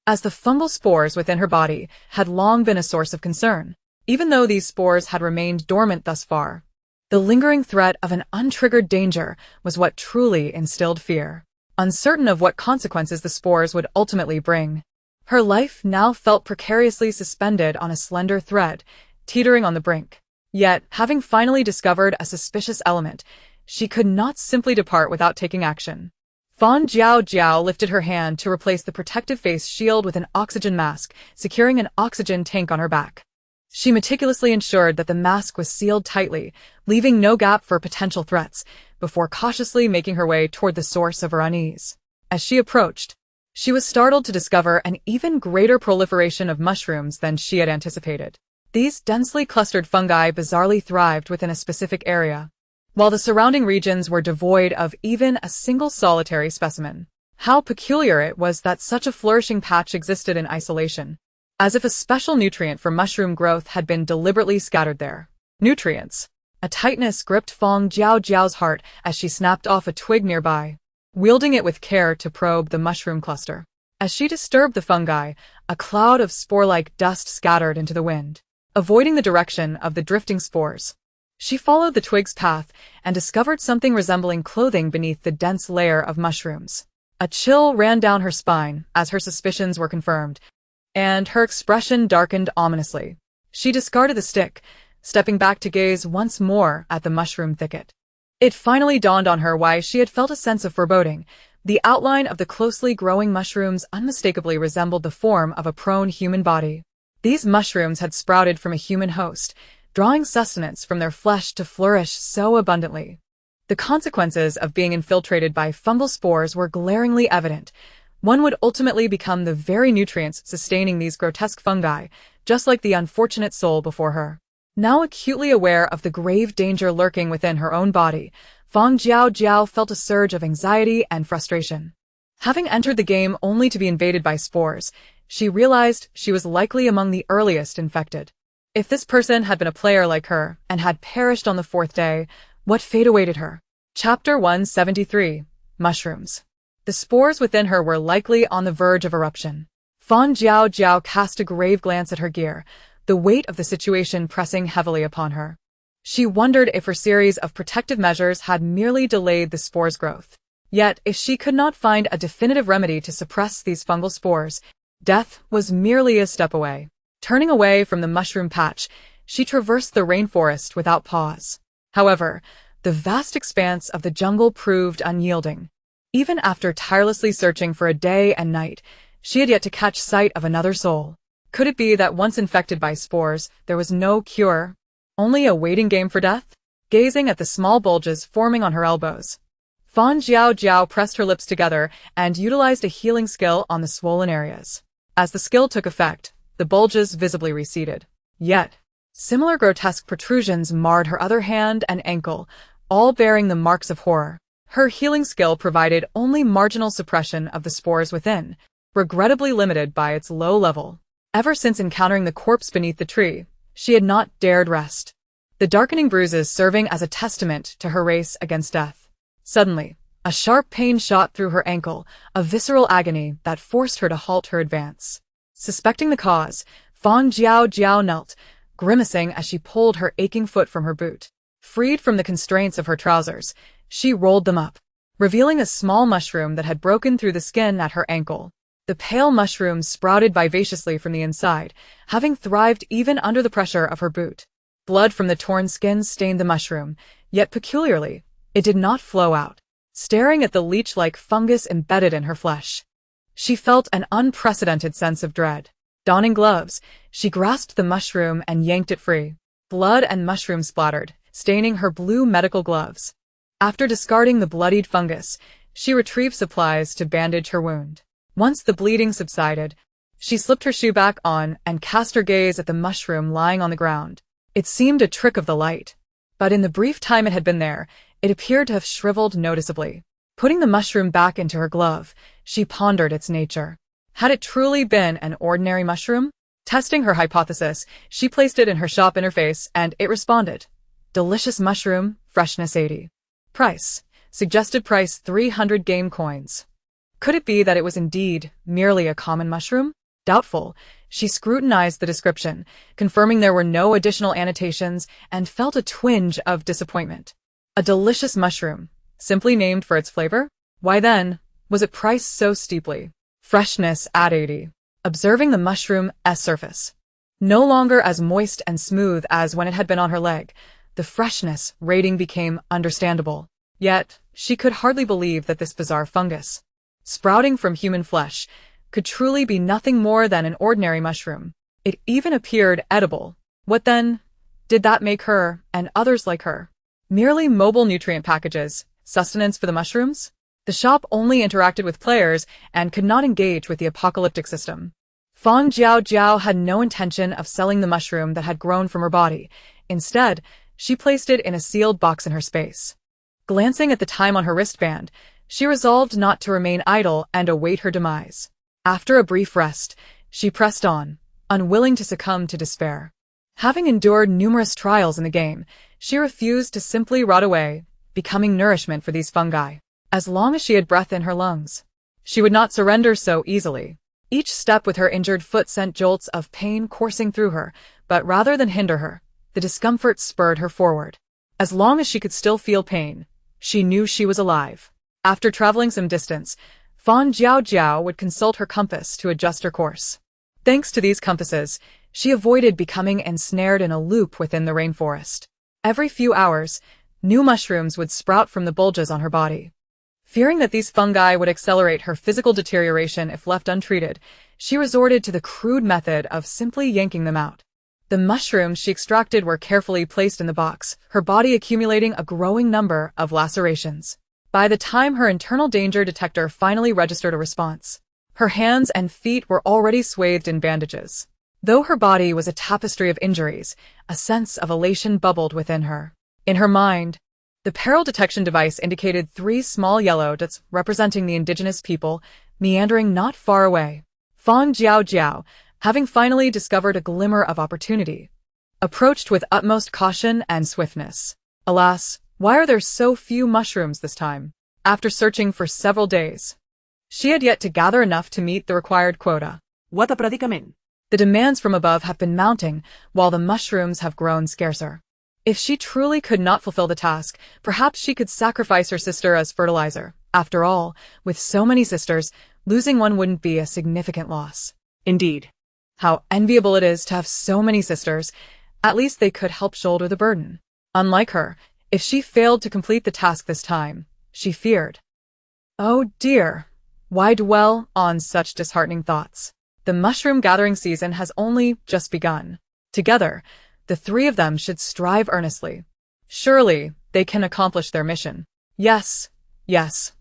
as the fungal spores within her body had long been a source of concern. Even though these spores had remained dormant thus far, the lingering threat of an untriggered danger was what truly instilled fear. Uncertain of what consequences the spores would ultimately bring, her life now felt precariously suspended on a slender thread, teetering on the brink. Yet, having finally discovered a suspicious element, she could not simply depart without taking action. Fang Jiaojiao lifted her hand to replace the protective face shield with an oxygen mask, securing an oxygen tank on her back. She meticulously ensured that the mask was sealed tightly, leaving no gap for potential threats, before cautiously making her way toward the source of her unease. As she approached, she was startled to discover an even greater proliferation of mushrooms than she had anticipated. These densely clustered fungi bizarrely thrived within a specific area, while the surrounding regions were devoid of even a single solitary specimen. How peculiar it was that such a flourishing patch existed in isolation, as if a special nutrient for mushroom growth had been deliberately scattered there. Nutrients. A tightness gripped Fang Jiaojiao's heart as she snapped off a twig nearby, wielding it with care to probe the mushroom cluster. As she disturbed the fungi, a cloud of spore-like dust scattered into the wind. Avoiding the direction of the drifting spores, she followed the twig's path and discovered something resembling clothing beneath the dense layer of mushrooms. A chill ran down her spine as her suspicions were confirmed, and her expression darkened ominously. She discarded the stick, stepping back to gaze once more at the mushroom thicket. It finally dawned on her why she had felt a sense of foreboding. The outline of the closely growing mushrooms unmistakably resembled the form of a prone human body. These mushrooms had sprouted from a human host, drawing sustenance from their flesh to flourish so abundantly. The consequences of being infiltrated by fungal spores were glaringly evident. One would ultimately become the very nutrients sustaining these grotesque fungi, just like the unfortunate soul before her. Now acutely aware of the grave danger lurking within her own body, Fang Jiaojiao felt a surge of anxiety and frustration. Having entered the game only to be invaded by spores, she realized she was likely among the earliest infected. If this person had been a player like her and had perished on the fourth day, what fate awaited her? Chapter 173. Mushrooms. The spores within her were likely on the verge of eruption. Fang Jiaojiao cast a grave glance at her gear, the weight of the situation pressing heavily upon her. She wondered if her series of protective measures had merely delayed the spores' growth. Yet, if she could not find a definitive remedy to suppress these fungal spores, death was merely a step away. Turning away from the mushroom patch, she traversed the rainforest without pause. However, the vast expanse of the jungle proved unyielding. Even after tirelessly searching for a day and night, she had yet to catch sight of another soul. Could it be that once infected by spores, there was no cure? Only a waiting game for death? Gazing at the small bulges forming on her elbows, Fang Jiaojiao pressed her lips together and utilized a healing skill on the swollen areas. As the skill took effect, the bulges visibly receded. Yet, similar grotesque protrusions marred her other hand and ankle, all bearing the marks of horror. Her healing skill provided only marginal suppression of the spores within, regrettably limited by its low level. Ever since encountering the corpse beneath the tree, she had not dared rest, the darkening bruises serving as a testament to her race against death. Suddenly, a sharp pain shot through her ankle, a visceral agony that forced her to halt her advance. Suspecting the cause, Fang Jiaojiao knelt, grimacing as she pulled her aching foot from her boot. Freed from the constraints of her trousers, she rolled them up, revealing a small mushroom that had broken through the skin at her ankle. The pale mushroom sprouted vivaciously from the inside, having thrived even under the pressure of her boot. Blood from the torn skin stained the mushroom, yet peculiarly, it did not flow out. Staring at the leech-like fungus embedded in her flesh, she felt an unprecedented sense of dread. Donning gloves, she grasped the mushroom and yanked it free. Blood and mushroom splattered, staining her blue medical gloves. After discarding the bloodied fungus, she retrieved supplies to bandage her wound. Once the bleeding subsided, she slipped her shoe back on and cast her gaze at the mushroom lying on the ground. It seemed a trick of the light, but in the brief time it had been there, it appeared to have shriveled noticeably. Putting the mushroom back into her glove, she pondered its nature. Had it truly been an ordinary mushroom? Testing her hypothesis, she placed it in her shop interface and it responded. Delicious mushroom, freshness 80. Price. Suggested price 300 game coins. Could it be that it was indeed merely a common mushroom? Doubtful, she scrutinized the description, confirming there were no additional annotations, and felt a twinge of disappointment. A delicious mushroom, simply named for its flavor? Why then, was it priced so steeply? Freshness at 80. Observing the mushroom's surface. No longer as moist and smooth as when it had been on her leg, the freshness rating became understandable. Yet, she could hardly believe that this bizarre fungus, sprouting from human flesh, could truly be nothing more than an ordinary mushroom. It even appeared edible. What then did that make her, and others like her? Merely mobile nutrient packages, sustenance for the mushrooms? The shop only interacted with players and could not engage with the apocalyptic system. Fang Jiaojiao had no intention of selling the mushroom that had grown from her body. Instead, she placed it in a sealed box in her space. Glancing at the time on her wristband, she resolved not to remain idle and await her demise. After a brief rest, she pressed on, unwilling to succumb to despair. Having endured numerous trials in the game, she refused to simply rot away, becoming nourishment for these fungi. As long as she had breath in her lungs, she would not surrender so easily. Each step with her injured foot sent jolts of pain coursing through her, but rather than hinder her, the discomfort spurred her forward. As long as she could still feel pain, she knew she was alive. After traveling some distance, Fang Jiaojiao would consult her compass to adjust her course. Thanks to these compasses, she avoided becoming ensnared in a loop within the rainforest. Every few hours, new mushrooms would sprout from the bulges on her body. Fearing that these fungi would accelerate her physical deterioration if left untreated, she resorted to the crude method of simply yanking them out. The mushrooms she extracted were carefully placed in the box, her body accumulating a growing number of lacerations. By the time her internal danger detector finally registered a response, her hands and feet were already swathed in bandages. Though her body was a tapestry of injuries, a sense of elation bubbled within her. In her mind, the peril detection device indicated 3 small yellow dots representing the indigenous people, meandering not far away. Fang Jiaojiao, having finally discovered a glimmer of opportunity, approached with utmost caution and swiftness. Alas, why are there so few mushrooms this time? After searching for several days, she had yet to gather enough to meet the required quota. What a predicament. The demands from above have been mounting, while the mushrooms have grown scarcer. If she truly could not fulfill the task, perhaps she could sacrifice her sister as fertilizer. After all, with so many sisters, losing one wouldn't be a significant loss. Indeed. How enviable it is to have so many sisters. At least they could help shoulder the burden. Unlike her, if she failed to complete the task this time, she feared. Oh dear, why dwell on such disheartening thoughts? The mushroom gathering season has only just begun. Together, the three of them should strive earnestly. Surely, they can accomplish their mission. Yes,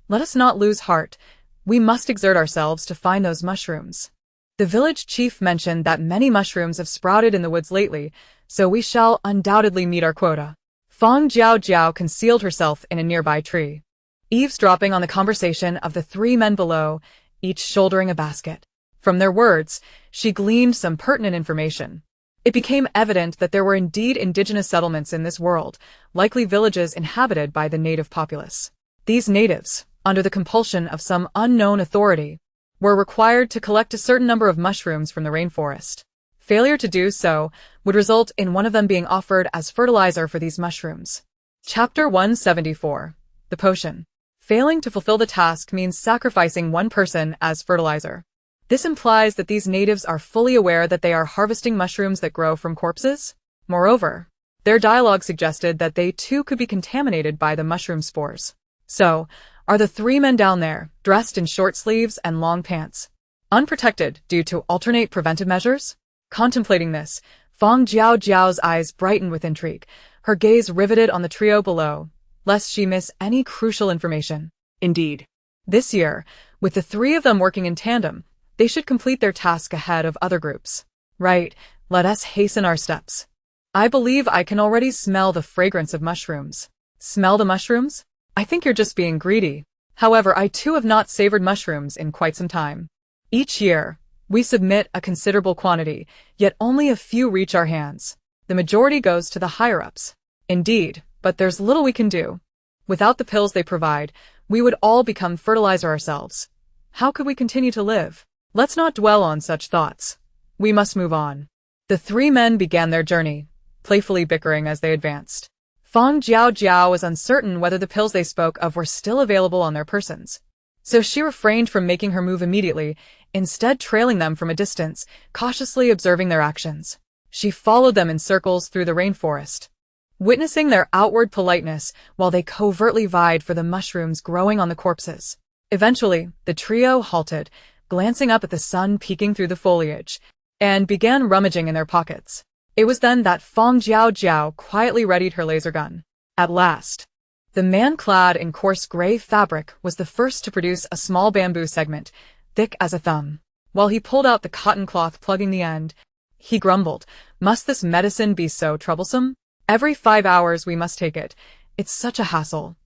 let us not lose heart. We must exert ourselves to find those mushrooms. The village chief mentioned that many mushrooms have sprouted in the woods lately, so we shall undoubtedly meet our quota. Fang Jiaojiao concealed herself in a nearby tree, eavesdropping on the conversation of the three men below, each shouldering a basket. From their words, she gleaned some pertinent information. It became evident that there were indeed indigenous settlements in this world, likely villages inhabited by the native populace. These natives, under the compulsion of some unknown authority, were required to collect a certain number of mushrooms from the rainforest. Failure to do so would result in one of them being offered as fertilizer for these mushrooms. Chapter 174. The Potion. Failing to fulfill the task means sacrificing one person as fertilizer. This implies that these natives are fully aware that they are harvesting mushrooms that grow from corpses. Moreover, their dialogue suggested that they too could be contaminated by the mushroom spores. So, are the three men down there, dressed in short sleeves and long pants, unprotected due to alternate preventive measures? Contemplating this, Fang Jiaojiao's eyes brightened with intrigue, her gaze riveted on the trio below, lest she miss any crucial information. Indeed. This year, with the three of them working in tandem, they should complete their task ahead of other groups. Right, let us hasten our steps. I believe I can already smell the fragrance of mushrooms. Smell the mushrooms? I think you're just being greedy. However, I too have not savored mushrooms in quite some time. Each year, we submit a considerable quantity, yet only a few reach our hands. The majority goes to the higher-ups. Indeed, but there's little we can do. Without the pills they provide, we would all become fertilizer ourselves. How could we continue to live? Let's not dwell on such thoughts. We must move on. The three men began their journey, playfully bickering as they advanced. Fang Jiaojiao was uncertain whether the pills they spoke of were still available on their persons, so she refrained from making her move immediately, instead trailing them from a distance, cautiously observing their actions. She followed them in circles through the rainforest, witnessing their outward politeness while they covertly vied for the mushrooms growing on the corpses. Eventually, the trio halted, glancing up at the sun peeking through the foliage, and began rummaging in their pockets. It was then that Fang Jiaojiao quietly readied her laser gun. At last, the man clad in coarse gray fabric was the first to produce a small bamboo segment, thick as a thumb. While he pulled out the cotton cloth plugging the end, he grumbled, "Must this medicine be so troublesome? Every 5 hours we must take it. It's such a hassle.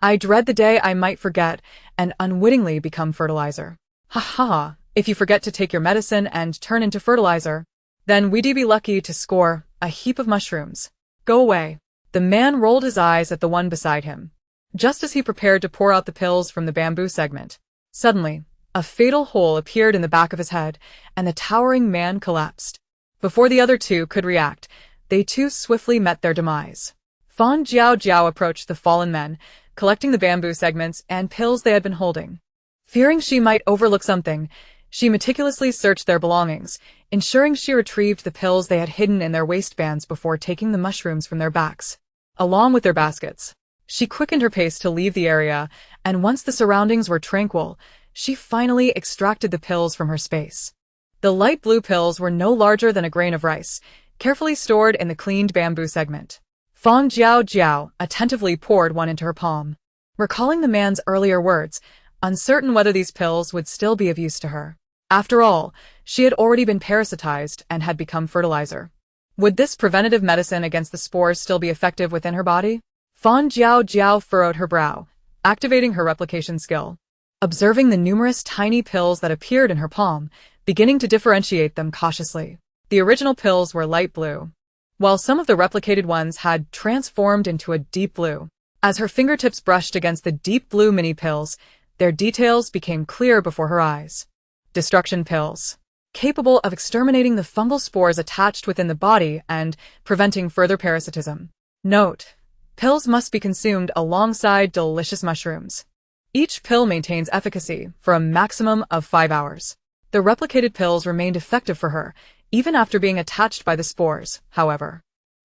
I dread the day I might forget and unwittingly become fertilizer." Ha ha, if you forget to take your medicine and turn into fertilizer, then we'd be lucky to score a heap of mushrooms. Go away. The man rolled his eyes at the one beside him, just as he prepared to pour out the pills from the bamboo segment. Suddenly, a fatal hole appeared in the back of his head, and the towering man collapsed. Before the other two could react, they too swiftly met their demise. Fang Jiaojiao approached the fallen men, collecting the bamboo segments and pills they had been holding. Fearing she might overlook something, she meticulously searched their belongings, ensuring she retrieved the pills they had hidden in their waistbands before taking the mushrooms from their backs, along with their baskets. She quickened her pace to leave the area, and once the surroundings were tranquil, she finally extracted the pills from her space. The light blue pills were no larger than a grain of rice, carefully stored in the cleaned bamboo segment. Fang Jiaojiao attentively poured one into her palm, recalling the man's earlier words, uncertain whether these pills would still be of use to her. After all, she had already been parasitized and had become fertilizer. Would this preventative medicine against the spores still be effective within her body? Fang Jiaojiao furrowed her brow, activating her replication skill. Observing the numerous tiny pills that appeared in her palm, beginning to differentiate them cautiously. The original pills were light blue, while some of the replicated ones had transformed into a deep blue. As her fingertips brushed against the deep blue mini pills, their details became clear before her eyes. Destruction pills, capable of exterminating the fungal spores attached within the body and preventing further parasitism. Note: pills must be consumed alongside delicious mushrooms. Each pill maintains efficacy for a maximum of 5 hours. The replicated pills remained effective for her, even after being attached by the spores, however.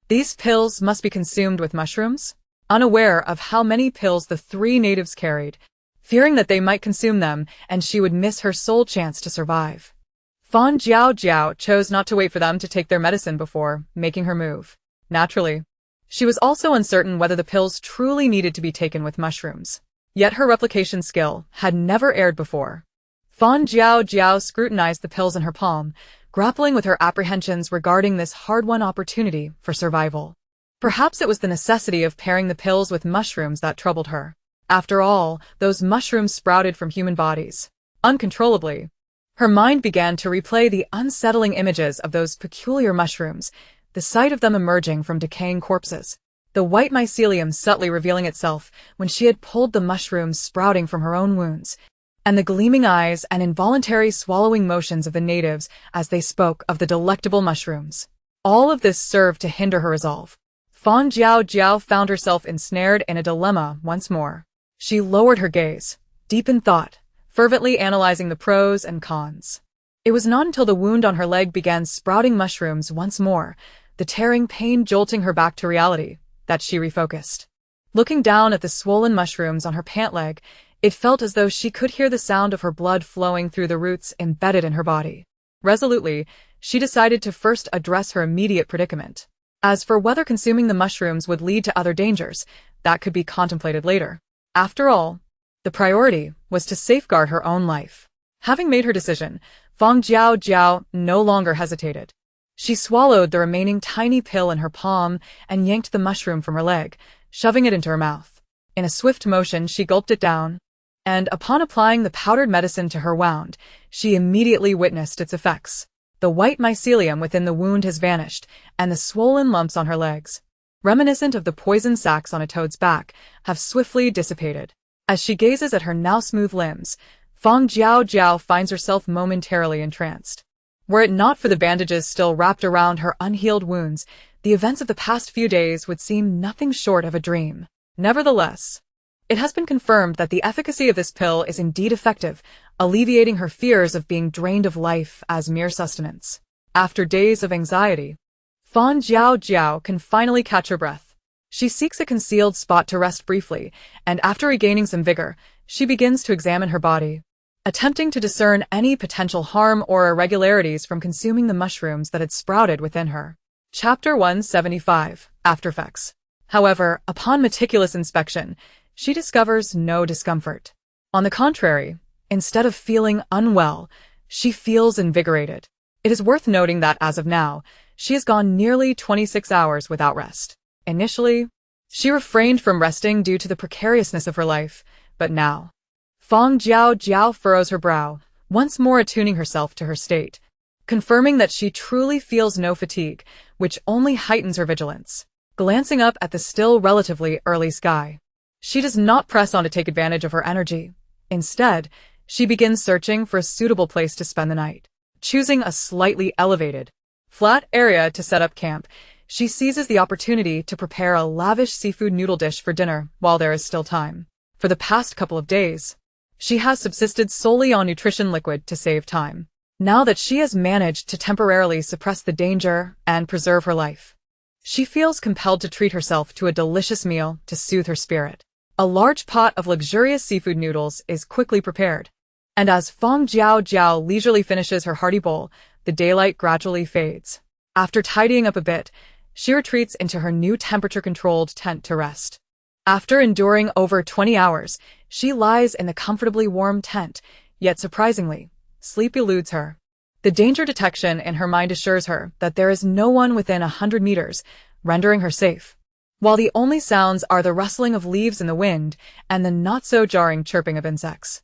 These pills must be consumed with mushrooms. Unaware of how many pills the three natives carried, fearing that they might consume them and she would miss her sole chance to survive, Fang Jiaojiao chose not to wait for them to take their medicine before making her move. Naturally, she was also uncertain whether the pills truly needed to be taken with mushrooms. Yet her replication skill had never erred before. Fang Jiaojiao scrutinized the pills in her palm, grappling with her apprehensions regarding this hard-won opportunity for survival. Perhaps it was the necessity of pairing the pills with mushrooms that troubled her. After all, those mushrooms sprouted from human bodies. Uncontrollably, her mind began to replay the unsettling images of those peculiar mushrooms, the sight of them emerging from decaying corpses. The white mycelium subtly revealing itself when she had pulled the mushrooms sprouting from her own wounds, and the gleaming eyes and involuntary swallowing motions of the natives as they spoke of the delectable mushrooms. All of this served to hinder her resolve. Fang Jiaojiao found herself ensnared in a dilemma once more. She lowered her gaze, deep in thought, fervently analyzing the pros and cons. It was not until the wound on her leg began sprouting mushrooms once more, the tearing pain jolting her back to reality, that she refocused. Looking down at the swollen mushrooms on her pant leg, it felt as though she could hear the sound of her blood flowing through the roots embedded in her body. Resolutely, she decided to first address her immediate predicament. As for whether consuming the mushrooms would lead to other dangers, that could be contemplated later. After all, the priority was to safeguard her own life. Having made her decision, Fang Jiaojiao no longer hesitated. She swallowed the remaining tiny pill in her palm and yanked the mushroom from her leg, shoving it into her mouth. In a swift motion, she gulped it down, and upon applying the powdered medicine to her wound, she immediately witnessed its effects. The white mycelium within the wound has vanished, and the swollen lumps on her legs, reminiscent of the poison sacs on a toad's back, have swiftly dissipated. As she gazes at her now smooth limbs, Fang Jiaojiao finds herself momentarily entranced. Were it not for the bandages still wrapped around her unhealed wounds, the events of the past few days would seem nothing short of a dream. Nevertheless, it has been confirmed that the efficacy of this pill is indeed effective, alleviating her fears of being drained of life as mere sustenance. After days of anxiety, Fang Jiaojiao can finally catch her breath. She seeks a concealed spot to rest briefly, and after regaining some vigor, she begins to examine her body, attempting to discern any potential harm or irregularities from consuming the mushrooms that had sprouted within her. Chapter 175, Aftereffects. However, upon meticulous inspection, she discovers no discomfort. On the contrary, instead of feeling unwell, she feels invigorated. It is worth noting that as of now, she has gone nearly 26 hours without rest. Initially, she refrained from resting due to the precariousness of her life, but now, Fang Jiaojiao furrows her brow, once more attuning herself to her state, confirming that she truly feels no fatigue, which only heightens her vigilance. Glancing up at the still relatively early sky, she does not press on to take advantage of her energy. Instead, she begins searching for a suitable place to spend the night. Choosing a slightly elevated, flat area to set up camp, she seizes the opportunity to prepare a lavish seafood noodle dish for dinner while there is still time. For the past couple of days, she has subsisted solely on nutrition liquid to save time. Now that she has managed to temporarily suppress the danger and preserve her life, she feels compelled to treat herself to a delicious meal to soothe her spirit. A large pot of luxurious seafood noodles is quickly prepared, and as Fang Jiaojiao leisurely finishes her hearty bowl, the daylight gradually fades. After tidying up a bit, she retreats into her new temperature-controlled tent to rest. After enduring over 20 hours, she lies in the comfortably warm tent, yet surprisingly, sleep eludes her. The danger detection in her mind assures her that there is no one within 100 meters, rendering her safe, while the only sounds are the rustling of leaves in the wind and the not-so-jarring chirping of insects.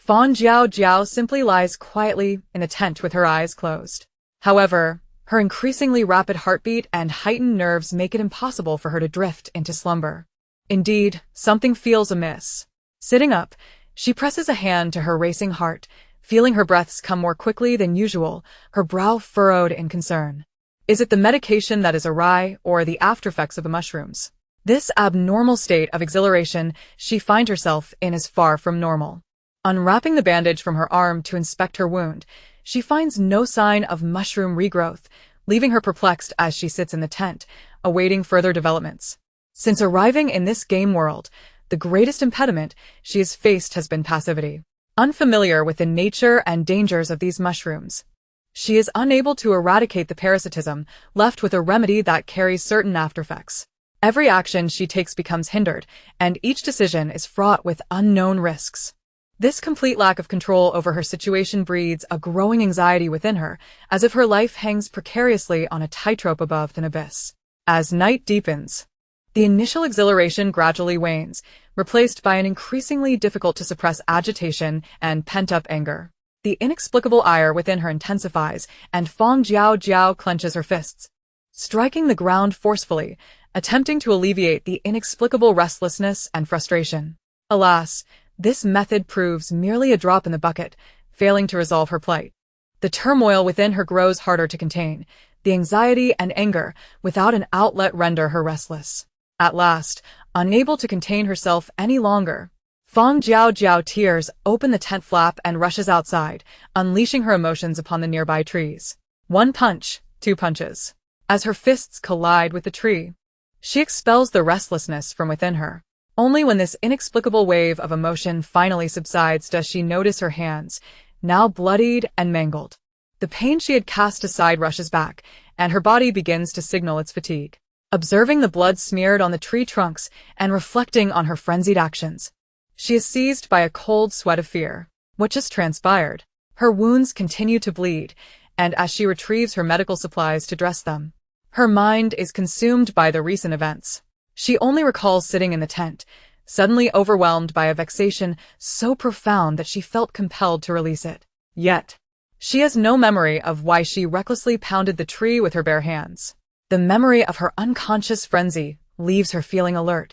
Fang Jiaojiao simply lies quietly in the tent with her eyes closed. However, her increasingly rapid heartbeat and heightened nerves make it impossible for her to drift into slumber. Indeed, something feels amiss. Sitting up, she presses a hand to her racing heart, feeling her breaths come more quickly than usual, her brow furrowed in concern. Is it the medication that is awry, or the aftereffects of the mushrooms? This abnormal state of exhilaration she finds herself in is far from normal. Unwrapping the bandage from her arm to inspect her wound, she finds no sign of mushroom regrowth, leaving her perplexed as she sits in the tent, awaiting further developments. Since arriving in this game world, the greatest impediment she has faced has been passivity. Unfamiliar with the nature and dangers of these mushrooms, she is unable to eradicate the parasitism, left with a remedy that carries certain aftereffects. Every action she takes becomes hindered, and each decision is fraught with unknown risks. This complete lack of control over her situation breeds a growing anxiety within her, as if her life hangs precariously on a tightrope above an abyss. As night deepens, the initial exhilaration gradually wanes, replaced by an increasingly difficult-to-suppress agitation and pent-up anger. The inexplicable ire within her intensifies, and Fang Jiaojiao clenches her fists, striking the ground forcefully, attempting to alleviate the inexplicable restlessness and frustration. Alas, this method proves merely a drop in the bucket, failing to resolve her plight. The turmoil within her grows harder to contain. The anxiety and anger without an outlet render her restless. At last, unable to contain herself any longer, Fang Jiaojiao tears open the tent flap and rushes outside, unleashing her emotions upon the nearby trees. One punch, two punches. As her fists collide with the tree, she expels the restlessness from within her. Only when this inexplicable wave of emotion finally subsides does she notice her hands, now bloodied and mangled. The pain she had cast aside rushes back, and her body begins to signal its fatigue. Observing the blood smeared on the tree trunks and reflecting on her frenzied actions, she is seized by a cold sweat of fear. What just transpired? Her wounds continue to bleed, and as she retrieves her medical supplies to dress them, her mind is consumed by the recent events. She only recalls sitting in the tent, suddenly overwhelmed by a vexation so profound that she felt compelled to release it. Yet, she has no memory of why she recklessly pounded the tree with her bare hands. The memory of her unconscious frenzy leaves her feeling alert,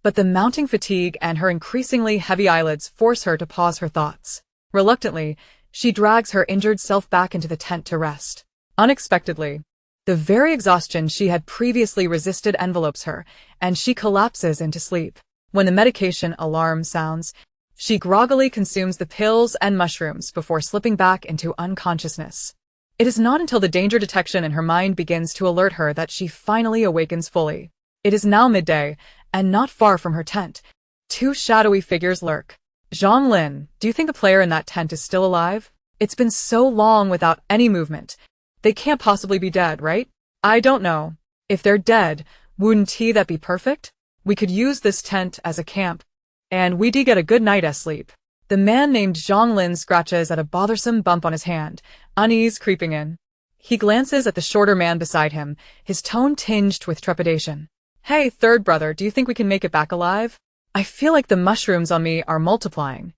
but the mounting fatigue and her increasingly heavy eyelids force her to pause her thoughts. Reluctantly, she drags her injured self back into the tent to rest. Unexpectedly, the very exhaustion she had previously resisted envelopes her, and she collapses into sleep. When the medication alarm sounds, she groggily consumes the pills and mushrooms before slipping back into unconsciousness. It is not until the danger detection in her mind begins to alert her that she finally awakens fully. It is now midday, and not far from her tent, two shadowy figures lurk. Zhonglin, do you think the player in that tent is still alive? It's been so long without any movement. They can't possibly be dead, right? I don't know. If they're dead, wouldn't that be perfect? We could use this tent as a camp, and we'd get a good night's sleep. The man named Zhonglin scratches at a bothersome bump on his hand, unease creeping in. He glances at the shorter man beside him, his tone tinged with trepidation. Hey, third brother, do you think we can make it back alive? I feel like the mushrooms on me are multiplying.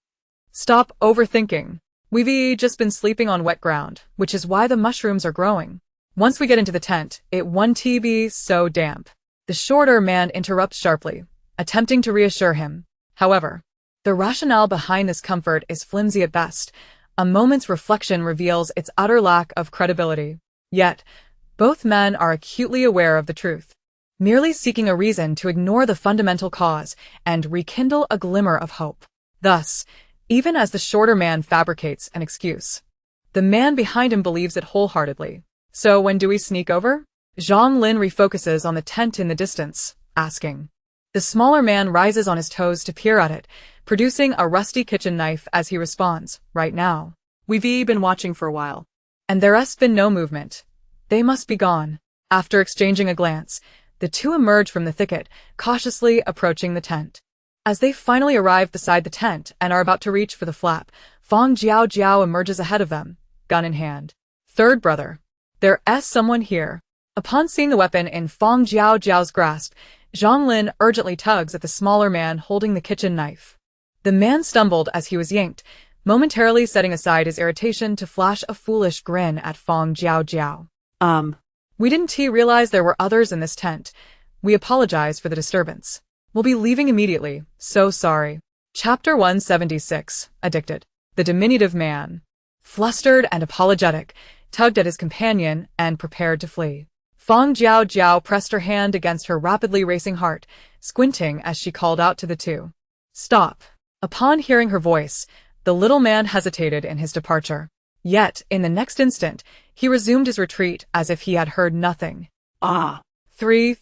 Stop overthinking. We've just been sleeping on wet ground, which is why the mushrooms are growing. Once we get into the tent, it won't be so damp. The shorter man interrupts sharply, attempting to reassure him. However, the rationale behind this comfort is flimsy at best. A moment's reflection reveals its utter lack of credibility. Yet, both men are acutely aware of the truth, merely seeking a reason to ignore the fundamental cause and rekindle a glimmer of hope. Thus, even as the shorter man fabricates an excuse, the man behind him believes it wholeheartedly. So when do we sneak over? Zhonglin refocuses on the tent in the distance, asking. The smaller man rises on his toes to peer at it, producing a rusty kitchen knife as he responds, right now. We've been watching for a while, and there's been no movement. They must be gone. After exchanging a glance, the two emerge from the thicket, cautiously approaching the tent. As they finally arrive beside the tent and are about to reach for the flap, Fang Jiaojiao emerges ahead of them, gun in hand. Third brother. There's someone here. Upon seeing the weapon in Fang Jiaojiao's grasp, Zhonglin urgently tugs at the smaller man holding the kitchen knife. The man stumbled as he was yanked, momentarily setting aside his irritation to flash a foolish grin at Fang Jiaojiao. We didn't realize there were others in this tent. We apologize for the disturbance. We'll be leaving immediately. So sorry. Chapter 176. Addicted. The diminutive man, flustered and apologetic, tugged at his companion and prepared to flee. Fang Jiaojiao pressed her hand against her rapidly racing heart, squinting as she called out to the two. Stop. Upon hearing her voice, the little man hesitated in his departure. Yet, in the next instant, he resumed his retreat as if he had heard nothing. Three,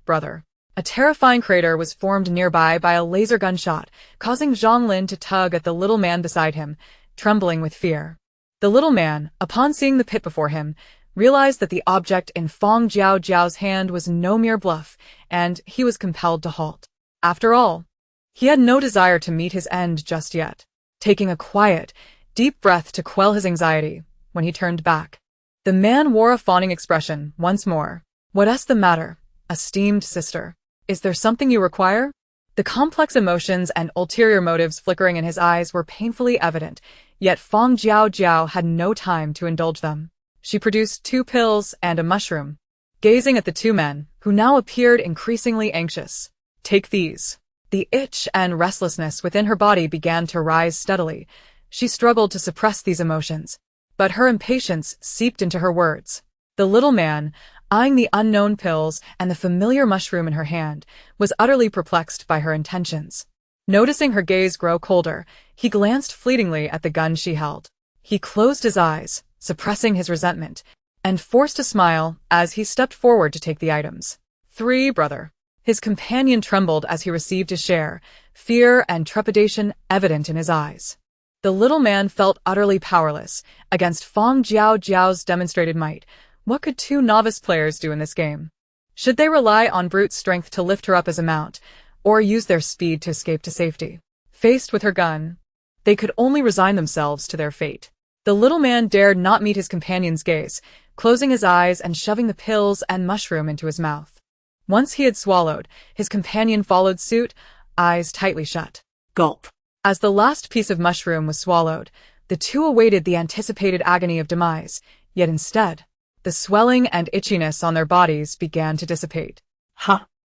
brother. A terrifying crater was formed nearby by a laser gunshot, causing Zhonglin to tug at the little man beside him, trembling with fear. The little man, upon seeing the pit before him, realized that the object in Fang Jiaojiao's hand was no mere bluff, and he was compelled to halt. After all, he had no desire to meet his end just yet. Taking a quiet, deep breath to quell his anxiety, when he turned back, the man wore a fawning expression once more. What's the matter, esteemed sister? Is there something you require? The complex emotions and ulterior motives flickering in his eyes were painfully evident, yet Fang Jiaojiao had no time to indulge them. She produced 2 pills and a mushroom, gazing at the 2 men, who now appeared increasingly anxious. Take these. The itch and restlessness within her body began to rise steadily. She struggled to suppress these emotions, but her impatience seeped into her words. The little man, eyeing the unknown pills and the familiar mushroom in her hand, was utterly perplexed by her intentions. Noticing her gaze grow colder, he glanced fleetingly at the gun she held. He closed his eyes, suppressing his resentment, and forced a smile as he stepped forward to take the items. 3, brother. His companion trembled as he received his share, fear and trepidation evident in his eyes. The little man felt utterly powerless against Fang Jiaojiao's demonstrated might. What could 2 novice players do in this game? Should they rely on brute strength to lift her up as a mount, or use their speed to escape to safety? Faced with her gun, they could only resign themselves to their fate. The little man dared not meet his companion's gaze, closing his eyes and shoving the pills and mushroom into his mouth. Once he had swallowed, his companion followed suit, eyes tightly shut. Gulp. As the last piece of mushroom was swallowed, the 2 awaited the anticipated agony of demise, yet instead, the swelling and itchiness on their bodies began to dissipate.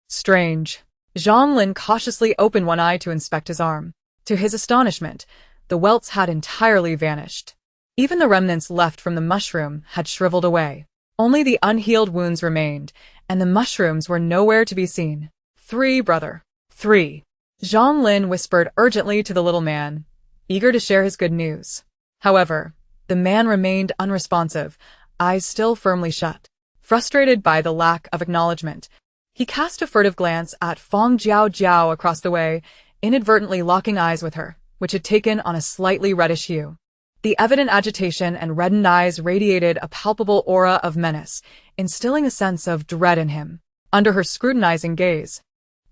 Strange. Zhonglin cautiously opened one eye to inspect his arm. To his astonishment, the welts had entirely vanished. Even the remnants left from the mushroom had shriveled away. Only the unhealed wounds remained, and the mushrooms were nowhere to be seen. 3, brother. 3. Zhonglin whispered urgently to the little man, eager to share his good news. However, the man remained unresponsive, eyes still firmly shut. Frustrated by the lack of acknowledgement, he cast a furtive glance at Fang Jiaojiao across the way, inadvertently locking eyes with her, which had taken on a slightly reddish hue. The evident agitation and reddened eyes radiated a palpable aura of menace, instilling a sense of dread in him. Under her scrutinizing gaze,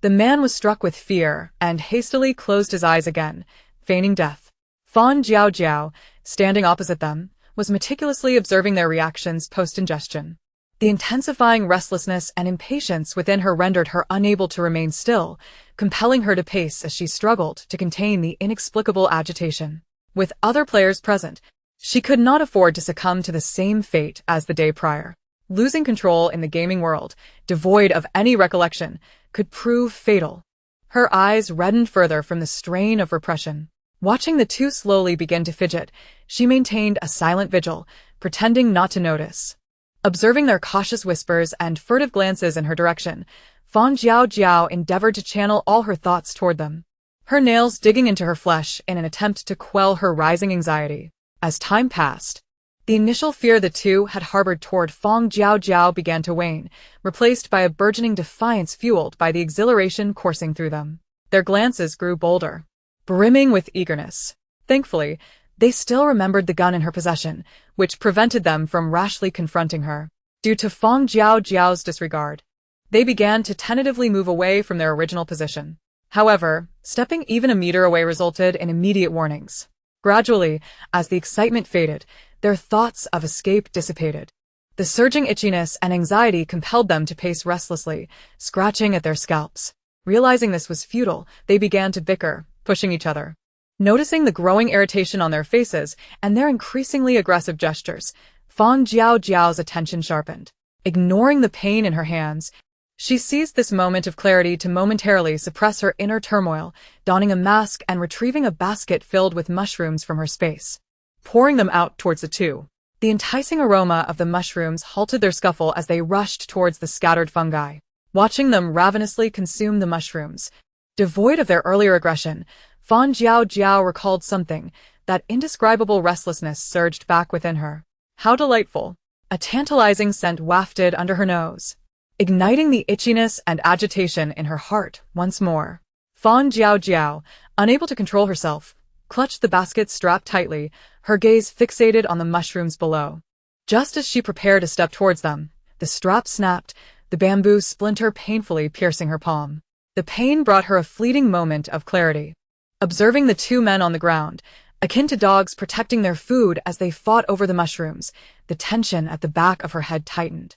the man was struck with fear and hastily closed his eyes again, feigning death. Fang Jiaojiao, standing opposite them, was meticulously observing their reactions post-ingestion. The intensifying restlessness and impatience within her rendered her unable to remain still, compelling her to pace as she struggled to contain the inexplicable agitation. With other players present, she could not afford to succumb to the same fate as the day prior. Losing control in the gaming world, devoid of any recollection, could prove fatal. Her eyes reddened further from the strain of repression. Watching the 2 slowly begin to fidget, she maintained a silent vigil, pretending not to notice. Observing their cautious whispers and furtive glances in her direction, Fang Jiaojiao endeavored to channel all her thoughts toward them, her nails digging into her flesh in an attempt to quell her rising anxiety. As time passed, the initial fear the 2 had harbored toward Fang Jiaojiao began to wane, replaced by a burgeoning defiance fueled by the exhilaration coursing through them. Their glances grew bolder, brimming with eagerness. Thankfully, they still remembered the gun in her possession, which prevented them from rashly confronting her. Due to Fang Jiaojiao's disregard, they began to tentatively move away from their original position. However, stepping even a meter away resulted in immediate warnings. Gradually, as the excitement faded, their thoughts of escape dissipated. The surging itchiness and anxiety compelled them to pace restlessly, scratching at their scalps. Realizing this was futile, they began to bicker, pushing each other. Noticing the growing irritation on their faces and their increasingly aggressive gestures, Fang Jiaojiao's attention sharpened. Ignoring the pain in her hands, she seized this moment of clarity to momentarily suppress her inner turmoil, donning a mask and retrieving a basket filled with mushrooms from her space. Pouring them out towards the two. The enticing aroma of the mushrooms halted their scuffle as they rushed towards the scattered fungi. Watching them ravenously consume the mushrooms, devoid of their earlier aggression, Fang Jiaojiao recalled something. That indescribable restlessness surged back within her. How delightful! A tantalizing scent wafted under her nose, igniting the itchiness and agitation in her heart once more. Fang Jiaojiao, unable to control herself, clutched the basket strapped tightly, her gaze fixated on the mushrooms below. Just as she prepared to step towards them, the strap snapped, the bamboo splinter painfully piercing her palm. The pain brought her a fleeting moment of clarity. Observing the two men on the ground, akin to dogs protecting their food as they fought over the mushrooms, the tension at the back of her head tightened.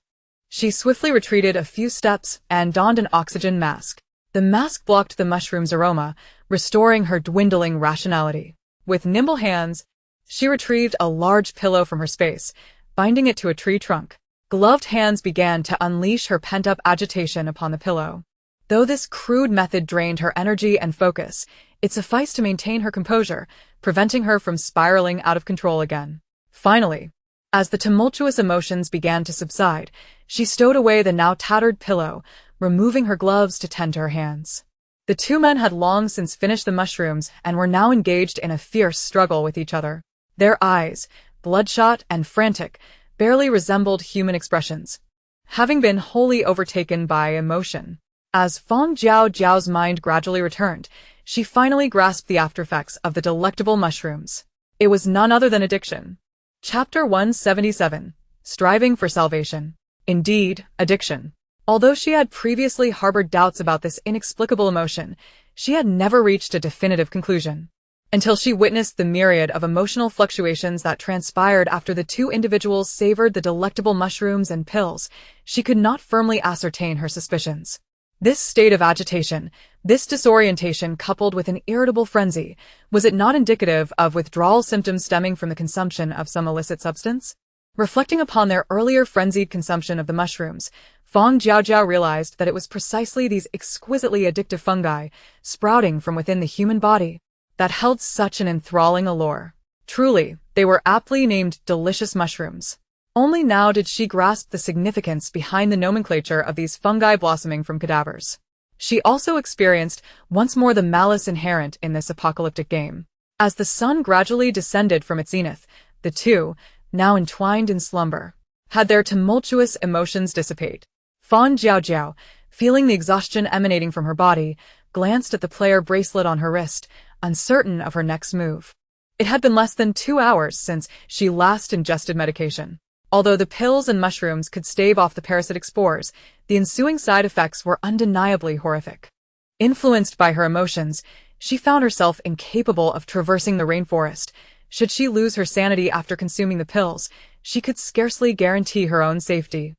She swiftly retreated a few steps and donned an oxygen mask. The mask blocked the mushroom's aroma, restoring her dwindling rationality. With nimble hands, she retrieved a large pillow from her space, binding it to a tree trunk. Gloved hands began to unleash her pent-up agitation upon the pillow. Though this crude method drained her energy and focus, it sufficed to maintain her composure, preventing her from spiraling out of control again. Finally, as the tumultuous emotions began to subside, she stowed away the now tattered pillow, removing her gloves to tend to her hands. The two men had long since finished the mushrooms and were now engaged in a fierce struggle with each other. Their eyes, bloodshot and frantic, barely resembled human expressions, having been wholly overtaken by emotion. As Fang Jiaojiao's mind gradually returned, she finally grasped the aftereffects of the delectable mushrooms. It was none other than addiction. Chapter 177. Striving for Salvation. Indeed, addiction. Although she had previously harbored doubts about this inexplicable emotion, she had never reached a definitive conclusion. Until she witnessed the myriad of emotional fluctuations that transpired after the two individuals savored the delectable mushrooms and pills, she could not firmly ascertain her suspicions. This state of agitation, this disorientation coupled with an irritable frenzy, was it not indicative of withdrawal symptoms stemming from the consumption of some illicit substance? Reflecting upon their earlier frenzied consumption of the mushrooms, Fang Jiaojiao realized that it was precisely these exquisitely addictive fungi, sprouting from within the human body, that held such an enthralling allure. Truly, they were aptly named delicious mushrooms. Only now did she grasp the significance behind the nomenclature of these fungi blossoming from cadavers. She also experienced once more the malice inherent in this apocalyptic game. As the sun gradually descended from its zenith, the two, now entwined in slumber, had their tumultuous emotions dissipate. Fang Jiaojiao, feeling the exhaustion emanating from her body, glanced at the player bracelet on her wrist, uncertain of her next move. It had been less than 2 hours since she last ingested medication. Although the pills and mushrooms could stave off the parasitic spores, the ensuing side effects were undeniably horrific. Influenced by her emotions, she found herself incapable of traversing the rainforest. Should she lose her sanity after consuming the pills, she could scarcely guarantee her own safety.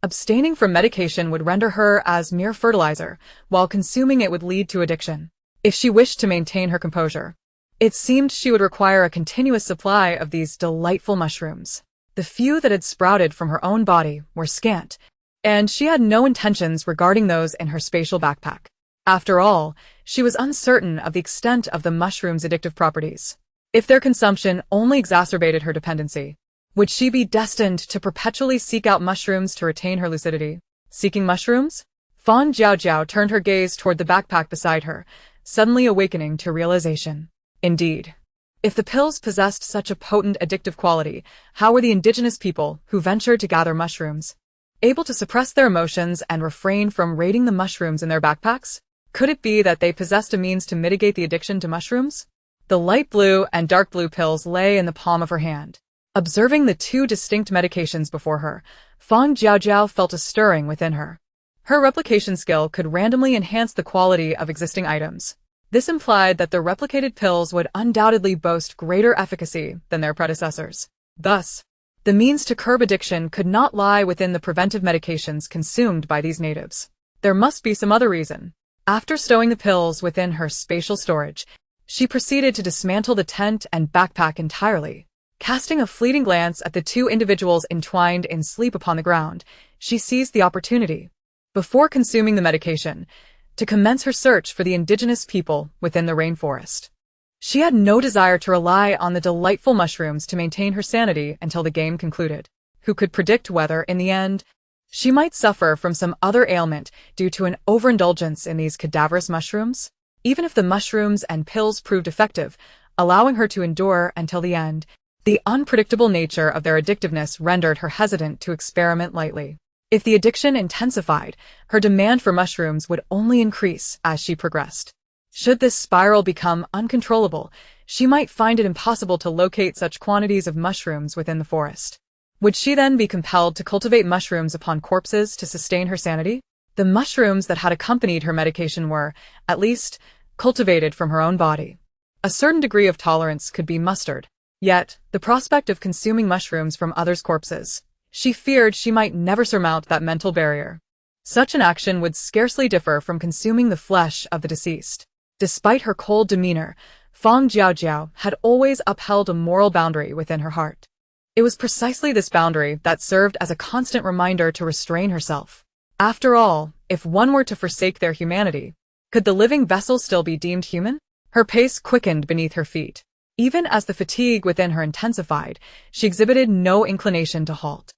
Abstaining from medication would render her as mere fertilizer, while consuming it would lead to addiction. If she wished to maintain her composure, it seemed she would require a continuous supply of these delightful mushrooms. The few that had sprouted from her own body were scant, and she had no intentions regarding those in her spatial backpack. After all, she was uncertain of the extent of the mushroom's addictive properties. If their consumption only exacerbated her dependency, would she be destined to perpetually seek out mushrooms to retain her lucidity? Seeking mushrooms? Fang Jiaojiao turned her gaze toward the backpack beside her, suddenly awakening to realization. Indeed, if the pills possessed such a potent addictive quality, how were the indigenous people who ventured to gather mushrooms able to suppress their emotions and refrain from raiding the mushrooms in their backpacks? Could it be that they possessed a means to mitigate the addiction to mushrooms? The light blue and dark blue pills lay in the palm of her hand. Observing the two distinct medications before her, Fang Jiaojiao felt a stirring within her. Her replication skill could randomly enhance the quality of existing items. This implied that the replicated pills would undoubtedly boast greater efficacy than their predecessors. Thus, the means to curb addiction could not lie within the preventive medications consumed by these natives. There must be some other reason. After stowing the pills within her spatial storage, She proceeded to dismantle the tent and backpack entirely. Casting a fleeting glance at the two individuals entwined in sleep upon the ground, she seized the opportunity, before consuming the medication, to commence her search for the indigenous people within the rainforest. She had no desire to rely on the delightful mushrooms to maintain her sanity until the game concluded. Who could predict whether, in the end, she might suffer from some other ailment due to an overindulgence in these cadaverous mushrooms? Even if the mushrooms and pills proved effective, allowing her to endure until the end, the unpredictable nature of their addictiveness rendered her hesitant to experiment lightly. If the addiction intensified, her demand for mushrooms would only increase as she progressed. Should this spiral become uncontrollable, she might find it impossible to locate such quantities of mushrooms within the forest. Would she then be compelled to cultivate mushrooms upon corpses to sustain her sanity? The mushrooms that had accompanied her medication were, at least, cultivated from her own body. A certain degree of tolerance could be mustered. Yet, the prospect of consuming mushrooms from others' corpses, she feared she might never surmount that mental barrier. Such an action would scarcely differ from consuming the flesh of the deceased. Despite her cold demeanor, Fang Jiaojiao had always upheld a moral boundary within her heart. It was precisely this boundary that served as a constant reminder to restrain herself. After all, if one were to forsake their humanity, could the living vessel still be deemed human? Her pace quickened beneath her feet. Even as the fatigue within her intensified, she exhibited no inclination to halt.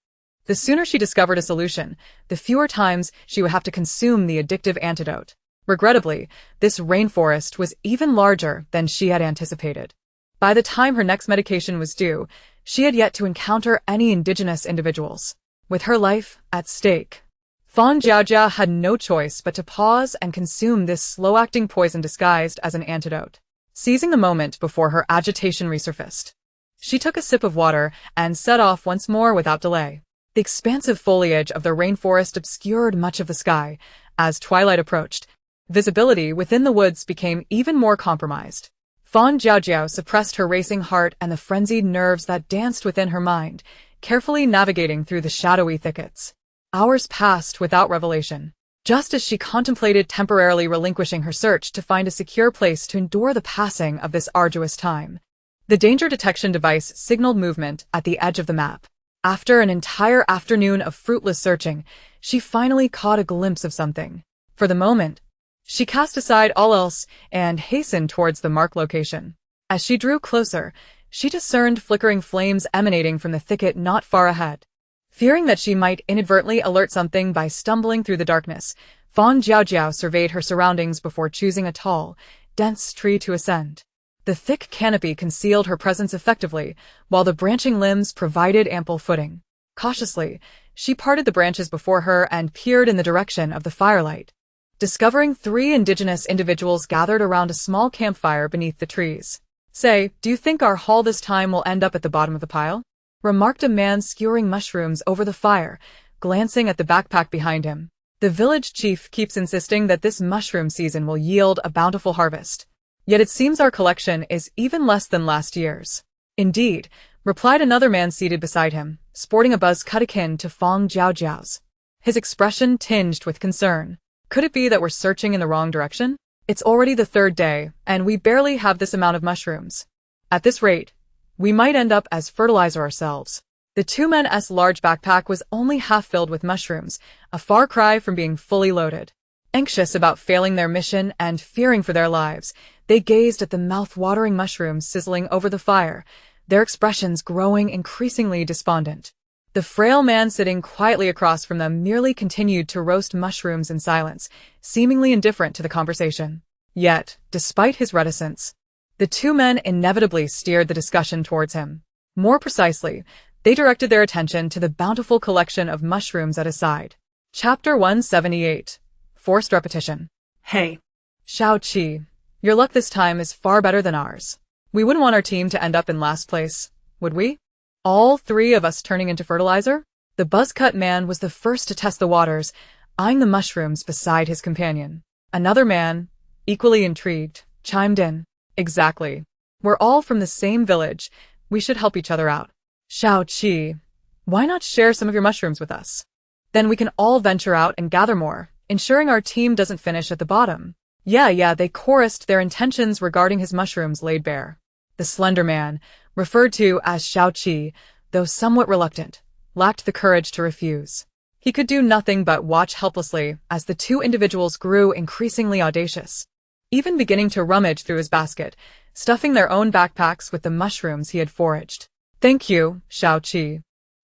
The sooner she discovered a solution, the fewer times she would have to consume the addictive antidote. Regrettably, this rainforest was even larger than she had anticipated. By the time her next medication was due, she had yet to encounter any indigenous individuals. With her life at stake, Fang Jiaojiao had no choice but to pause and consume this slow-acting poison disguised as an antidote. Seizing the moment before her agitation resurfaced, she took a sip of water and set off once more without delay. The expansive foliage of the rainforest obscured much of the sky. As twilight approached, visibility within the woods became even more compromised. Fang Jiaojiao suppressed her racing heart and the frenzied nerves that danced within her mind, carefully navigating through the shadowy thickets. Hours passed without revelation. Just as she contemplated temporarily relinquishing her search to find a secure place to endure the passing of this arduous time, the danger detection device signaled movement at the edge of the map. After an entire afternoon of fruitless searching, she finally caught a glimpse of something. For the moment, she cast aside all else and hastened towards the marked location. As she drew closer, she discerned flickering flames emanating from the thicket not far ahead. Fearing that she might inadvertently alert something by stumbling through the darkness, Fang Jiaojiao surveyed her surroundings before choosing a tall, dense tree to ascend. The thick canopy concealed her presence effectively, while the branching limbs provided ample footing. Cautiously, she parted the branches before her and peered in the direction of the firelight, discovering 3 indigenous individuals gathered around a small campfire beneath the trees. "Say, do you think our haul this time will end up at the bottom of the pile?" remarked a man skewering mushrooms over the fire, glancing at the backpack behind him. "The village chief keeps insisting that this mushroom season will yield a bountiful harvest. Yet it seems our collection is even less than last year's." "Indeed," replied another man seated beside him, sporting a buzz cut akin to Fang Jiaojiao's, his expression tinged with concern. "Could it be that we're searching in the wrong direction? It's already the 3rd day, and we barely have this amount of mushrooms. At this rate, we might end up as fertilizer ourselves." The 2 men's large backpack was only half filled with mushrooms, a far cry from being fully loaded. Anxious about failing their mission and fearing for their lives, they gazed at the mouth-watering mushrooms sizzling over the fire, their expressions growing increasingly despondent. The frail man sitting quietly across from them merely continued to roast mushrooms in silence, seemingly indifferent to the conversation. Yet, despite his reticence, the 2 men inevitably steered the discussion towards him. More precisely, they directed their attention to the bountiful collection of mushrooms at his side. Chapter 178. Forced Repetition. Hey. Shao Qi, your luck this time is far better than ours. We wouldn't want our team to end up in last place, would we? All 3 of us turning into fertilizer? The buzz-cut man was the first to test the waters, eyeing the mushrooms beside his companion. Another man, equally intrigued, chimed in. "Exactly. We're all from the same village. We should help each other out. Shao Qi, why not share some of your mushrooms with us? Then we can all venture out and gather more, ensuring our team doesn't finish at the bottom." Yeah, they chorused their intentions regarding his mushrooms laid bare. The slender man, referred to as Xiao, though somewhat reluctant, lacked the courage to refuse. He could do nothing but watch helplessly as the two individuals grew increasingly audacious, even beginning to rummage through his basket, stuffing their own backpacks with the mushrooms he had foraged. Thank you, Xiao.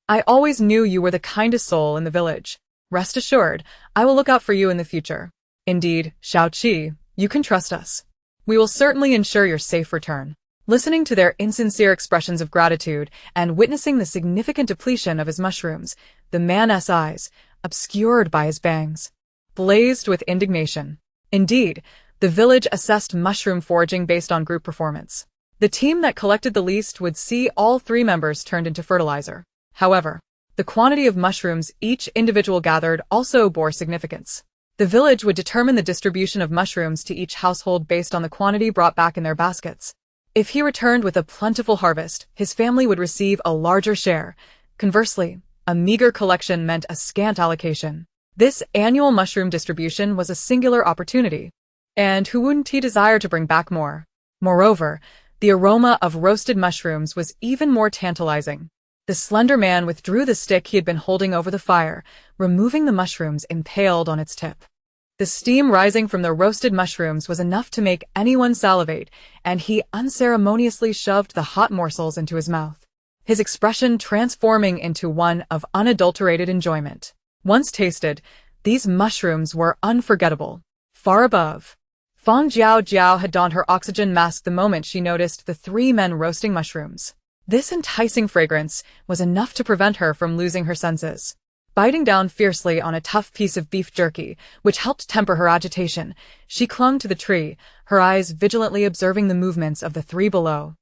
I always knew you were the kindest soul in the village. Rest assured, I will look out for you in the future. Indeed, Xiao, you can trust us. We will certainly ensure your safe return. Listening to their insincere expressions of gratitude and witnessing the significant depletion of his mushrooms, the man's eyes, obscured by his bangs, blazed with indignation. Indeed, the village assessed mushroom foraging based on group performance. The team that collected the least would see all three members turned into fertilizer. However, the quantity of mushrooms each individual gathered also bore significance. The village would determine the distribution of mushrooms to each household based on the quantity brought back in their baskets. If he returned with a plentiful harvest, his family would receive a larger share. Conversely, a meager collection meant a scant allocation. This annual mushroom distribution was a singular opportunity, and who wouldn't he desire to bring back more? Moreover, the aroma of roasted mushrooms was even more tantalizing. The slender man withdrew the stick he had been holding over the fire, removing the mushrooms impaled on its tip. The steam rising from the roasted mushrooms was enough to make anyone salivate, and he unceremoniously shoved the hot morsels into his mouth, his expression transforming into one of unadulterated enjoyment. Once tasted, these mushrooms were unforgettable. Far above, Fang Jiaojiao had donned her oxygen mask the moment she noticed the three men roasting mushrooms. This enticing fragrance was enough to prevent her from losing her senses. Biting down fiercely on a tough piece of beef jerky, which helped temper her agitation, she clung to the tree, her eyes vigilantly observing the movements of the three below.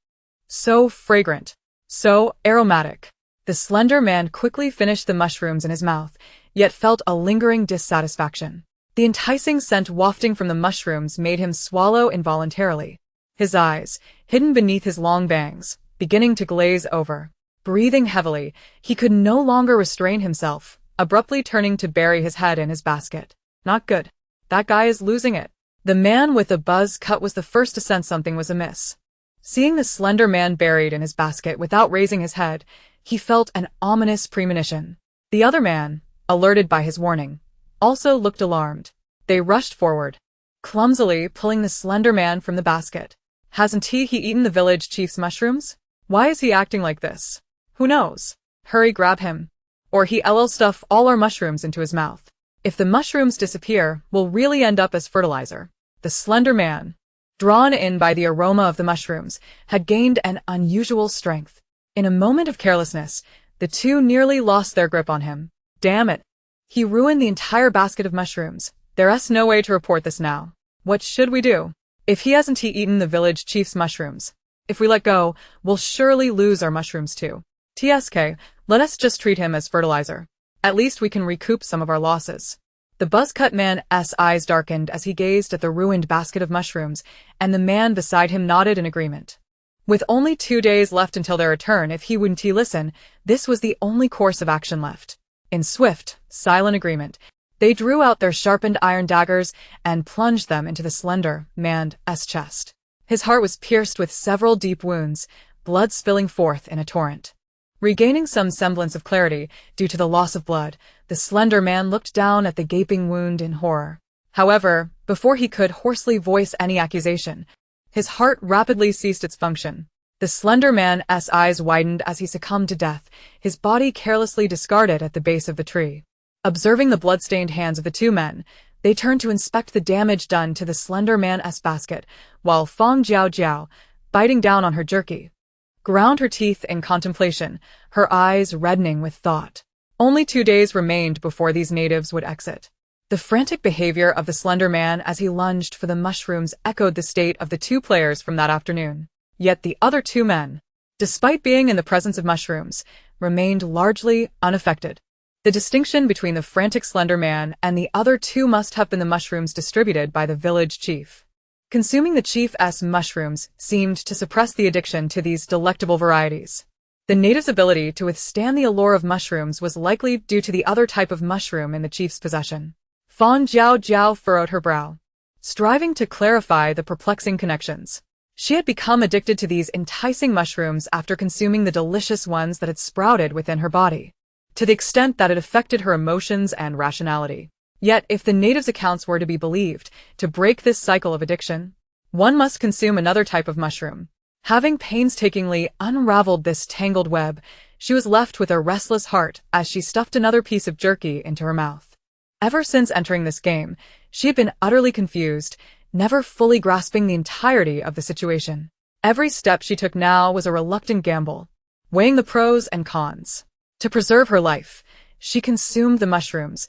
So fragrant, so aromatic. The slender man quickly finished the mushrooms in his mouth, yet felt a lingering dissatisfaction. The enticing scent wafting from the mushrooms made him swallow involuntarily. His eyes, hidden beneath his long bangs, beginning to glaze over. Breathing heavily, he could no longer restrain himself, abruptly turning to bury his head in his basket. Not good. That guy is losing it. The man with the buzz cut was the first to sense something was amiss. Seeing the slender man buried in his basket without raising his head, he felt an ominous premonition. The other man, alerted by his warning, also looked alarmed. They rushed forward, clumsily pulling the slender man from the basket. Hasn't he eaten the village chief's mushrooms? Why is he acting like this? Who knows? Hurry, grab him. Or he'll stuff all our mushrooms into his mouth. If the mushrooms disappear, we'll really end up as fertilizer. The slender man, drawn in by the aroma of the mushrooms, had gained an unusual strength. In a moment of carelessness, the two nearly lost their grip on him. Damn it. He ruined the entire basket of mushrooms. There's no way to report this now. What should we do? If he hasn't eaten the village chief's mushrooms, if we let go, we'll surely lose our mushrooms too. TSK, let us just treat him as fertilizer. At least we can recoup some of our losses. The buzz-cut man's eyes darkened as he gazed at the ruined basket of mushrooms, and the man beside him nodded in agreement. With only 2 days left until their return, if he wouldn't listen, this was the only course of action left. In swift, silent agreement, they drew out their sharpened iron daggers and plunged them into the slender man's chest. His heart was pierced with several deep wounds, blood spilling forth in a torrent. Regaining some semblance of clarity due to the loss of blood, the slender man looked down at the gaping wound in horror. However, before he could hoarsely voice any accusation, his heart rapidly ceased its function. The slender man's eyes widened as he succumbed to death, his body carelessly discarded at the base of the tree. Observing the blood-stained hands of the two men, they turned to inspect the damage done to the slender man's basket, while Fang Jiaojiao, biting down on her jerky, ground her teeth in contemplation, her eyes reddening with thought. Only 2 days remained before these natives would exit. The frantic behavior of the slender man as he lunged for the mushrooms echoed the state of the two players from that afternoon. Yet the other two men, despite being in the presence of mushrooms, remained largely unaffected. The distinction between the frantic slender man and the other two must have been the mushrooms distributed by the village chief. Consuming the chief's mushrooms seemed to suppress the addiction to these delectable varieties. The native's ability to withstand the allure of mushrooms was likely due to the other type of mushroom in the chief's possession. Fang Jiaojiao furrowed her brow. striving to clarify the perplexing connections. She had become addicted to these enticing mushrooms after consuming the delicious ones that had sprouted within her body, to the extent that it affected her emotions and rationality. Yet, if the natives' accounts were to be believed, to break this cycle of addiction, one must consume another type of mushroom. Having painstakingly unraveled this tangled web, she was left with a restless heart as she stuffed another piece of jerky into her mouth. Ever since entering this game, she had been utterly confused, never fully grasping the entirety of the situation. Every step she took now was a reluctant gamble, weighing the pros and cons. To preserve her life, she consumed the mushrooms,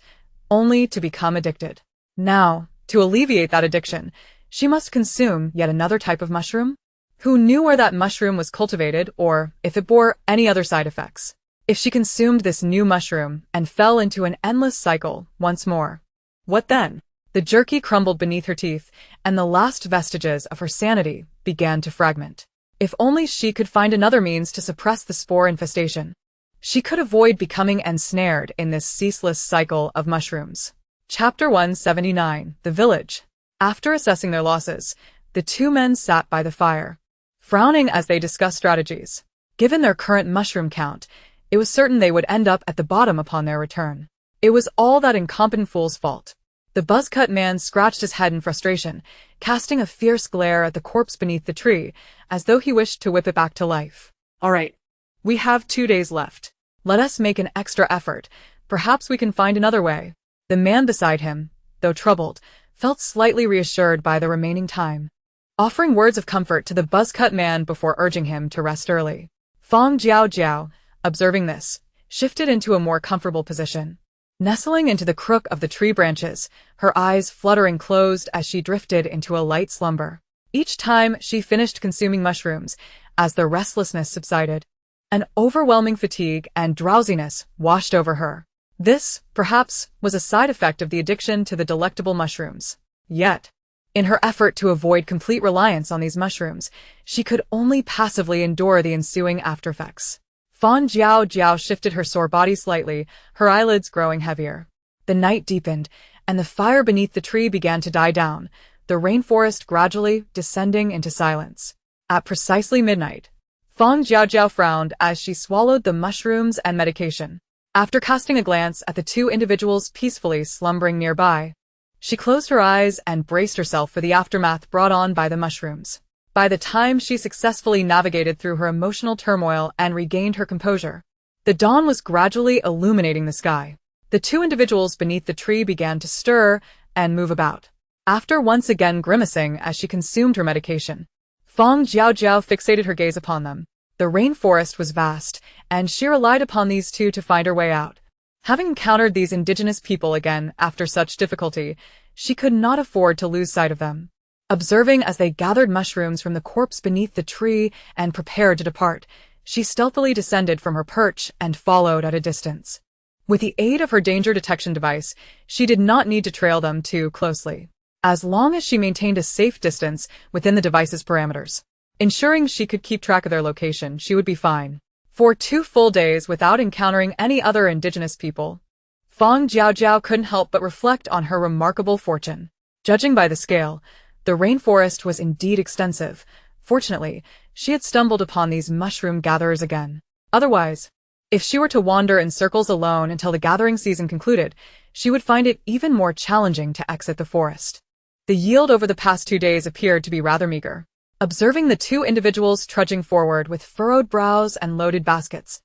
only to become addicted. Now, to alleviate that addiction, she must consume yet another type of mushroom? Who knew where that mushroom was cultivated or if it bore any other side effects? If she consumed this new mushroom and fell into an endless cycle once more, what then? The jerky crumbled beneath her teeth, and the last vestiges of her sanity began to fragment. If only she could find another means to suppress the spore infestation, she could avoid becoming ensnared in this ceaseless cycle of mushrooms. Chapter 179, The Village. After assessing their losses, the two men sat by the fire, frowning as they discussed strategies. Given their current mushroom count, it was certain they would end up at the bottom upon their return. It was all that incompetent fool's fault. The buzz-cut man scratched his head in frustration, casting a fierce glare at the corpse beneath the tree, as though he wished to whip it back to life. All right. We have 2 days left. Let us make an extra effort. Perhaps we can find another way. The man beside him, though troubled, felt slightly reassured by the remaining time, offering words of comfort to the buzz-cut man before urging him to rest early. Fang Jiaojiao, observing this, shifted into a more comfortable position, nestling into the crook of the tree branches, her eyes fluttering closed as she drifted into a light slumber. Each time she finished consuming mushrooms, as the restlessness subsided, an overwhelming fatigue and drowsiness washed over her. This, perhaps, was a side effect of the addiction to the delectable mushrooms. Yet, in her effort to avoid complete reliance on these mushrooms, she could only passively endure the ensuing aftereffects. Fang Jiaojiao shifted her sore body slightly, her eyelids growing heavier. The night deepened, and the fire beneath the tree began to die down, the rainforest gradually descending into silence. At precisely midnight, Fang Jiaojiao frowned as she swallowed the mushrooms and medication. After casting a glance at the two individuals peacefully slumbering nearby, she closed her eyes and braced herself for the aftermath brought on by the mushrooms. By the time she successfully navigated through her emotional turmoil and regained her composure, the dawn was gradually illuminating the sky. The two individuals beneath the tree began to stir and move about. After once again grimacing as she consumed her medication, Fang Jiaojiao fixated her gaze upon them. The rainforest was vast, and she relied upon these two to find her way out. Having encountered these indigenous people again after such difficulty, she could not afford to lose sight of them. Observing as they gathered mushrooms from the corpse beneath the tree and prepared to depart, she stealthily descended from her perch and followed at a distance. With the aid of her danger detection device, she did not need to trail them too closely, as long as she maintained a safe distance within the device's parameters. Ensuring she could keep track of their location, she would be fine. For 2 full days without encountering any other indigenous people, Fang Jiaojiao couldn't help but reflect on her remarkable fortune. Judging by the scale, the rainforest was indeed extensive. Fortunately, she had stumbled upon these mushroom gatherers again. Otherwise, if she were to wander in circles alone until the gathering season concluded, she would find it even more challenging to exit the forest. The yield over the past 2 days appeared to be rather meager. Observing the two individuals trudging forward with furrowed brows and loaded baskets,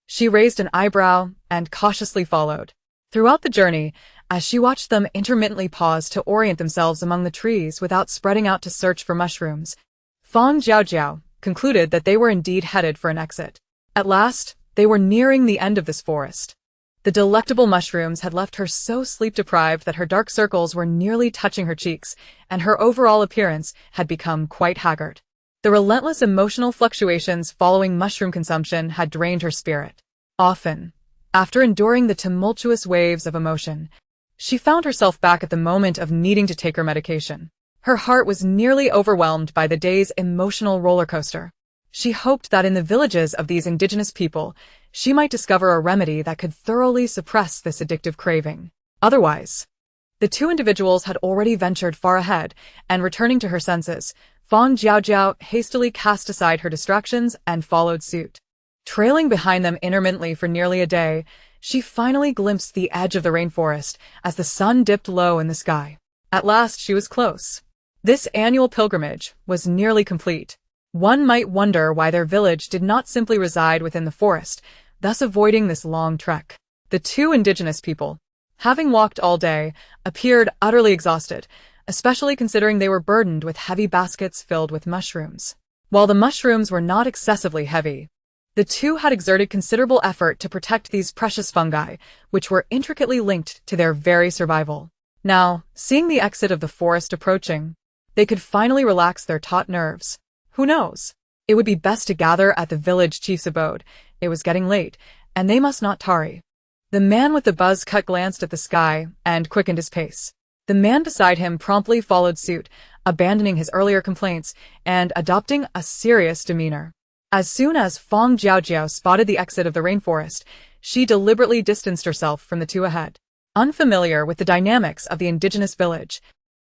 she raised an eyebrow and cautiously followed. Throughout the journey, as she watched them intermittently pause to orient themselves among the trees without spreading out to search for mushrooms, Fang Jiaojiao concluded that they were indeed headed for an exit. At last, they were nearing the end of this forest. The delectable mushrooms had left her so sleep-deprived that her dark circles were nearly touching her cheeks, and her overall appearance had become quite haggard. The relentless emotional fluctuations following mushroom consumption had drained her spirit. Often, after enduring the tumultuous waves of emotion, she found herself back at the moment of needing to take her medication. Her heart was nearly overwhelmed by the day's emotional roller coaster. She hoped that in the villages of these indigenous people, she might discover a remedy that could thoroughly suppress this addictive craving. Otherwise, The two individuals had already ventured far ahead, and returning to her senses, Fang Jiaojiao hastily cast aside her distractions and followed suit. Trailing behind them intermittently for nearly a day, she finally glimpsed the edge of the rainforest as the sun dipped low in the sky. At last she was close. This annual pilgrimage was nearly complete. One might wonder why their village did not simply reside within the forest, thus avoiding this long trek. The two indigenous people, having walked all day, appeared utterly exhausted, especially considering they were burdened with heavy baskets filled with mushrooms. While the mushrooms were not excessively heavy, the two had exerted considerable effort to protect these precious fungi, which were intricately linked to their very survival. Now, seeing the exit of the forest approaching, they could finally relax their taut nerves. Who knows? It would be best to gather at the village chief's abode. It was getting late, and they must not tarry. The man with the buzz cut glanced at the sky and quickened his pace. The man beside him promptly followed suit, abandoning his earlier complaints and adopting a serious demeanor. As soon as Fang Jiaojiao spotted the exit of the rainforest, she deliberately distanced herself from the two ahead. Unfamiliar with the dynamics of the indigenous village,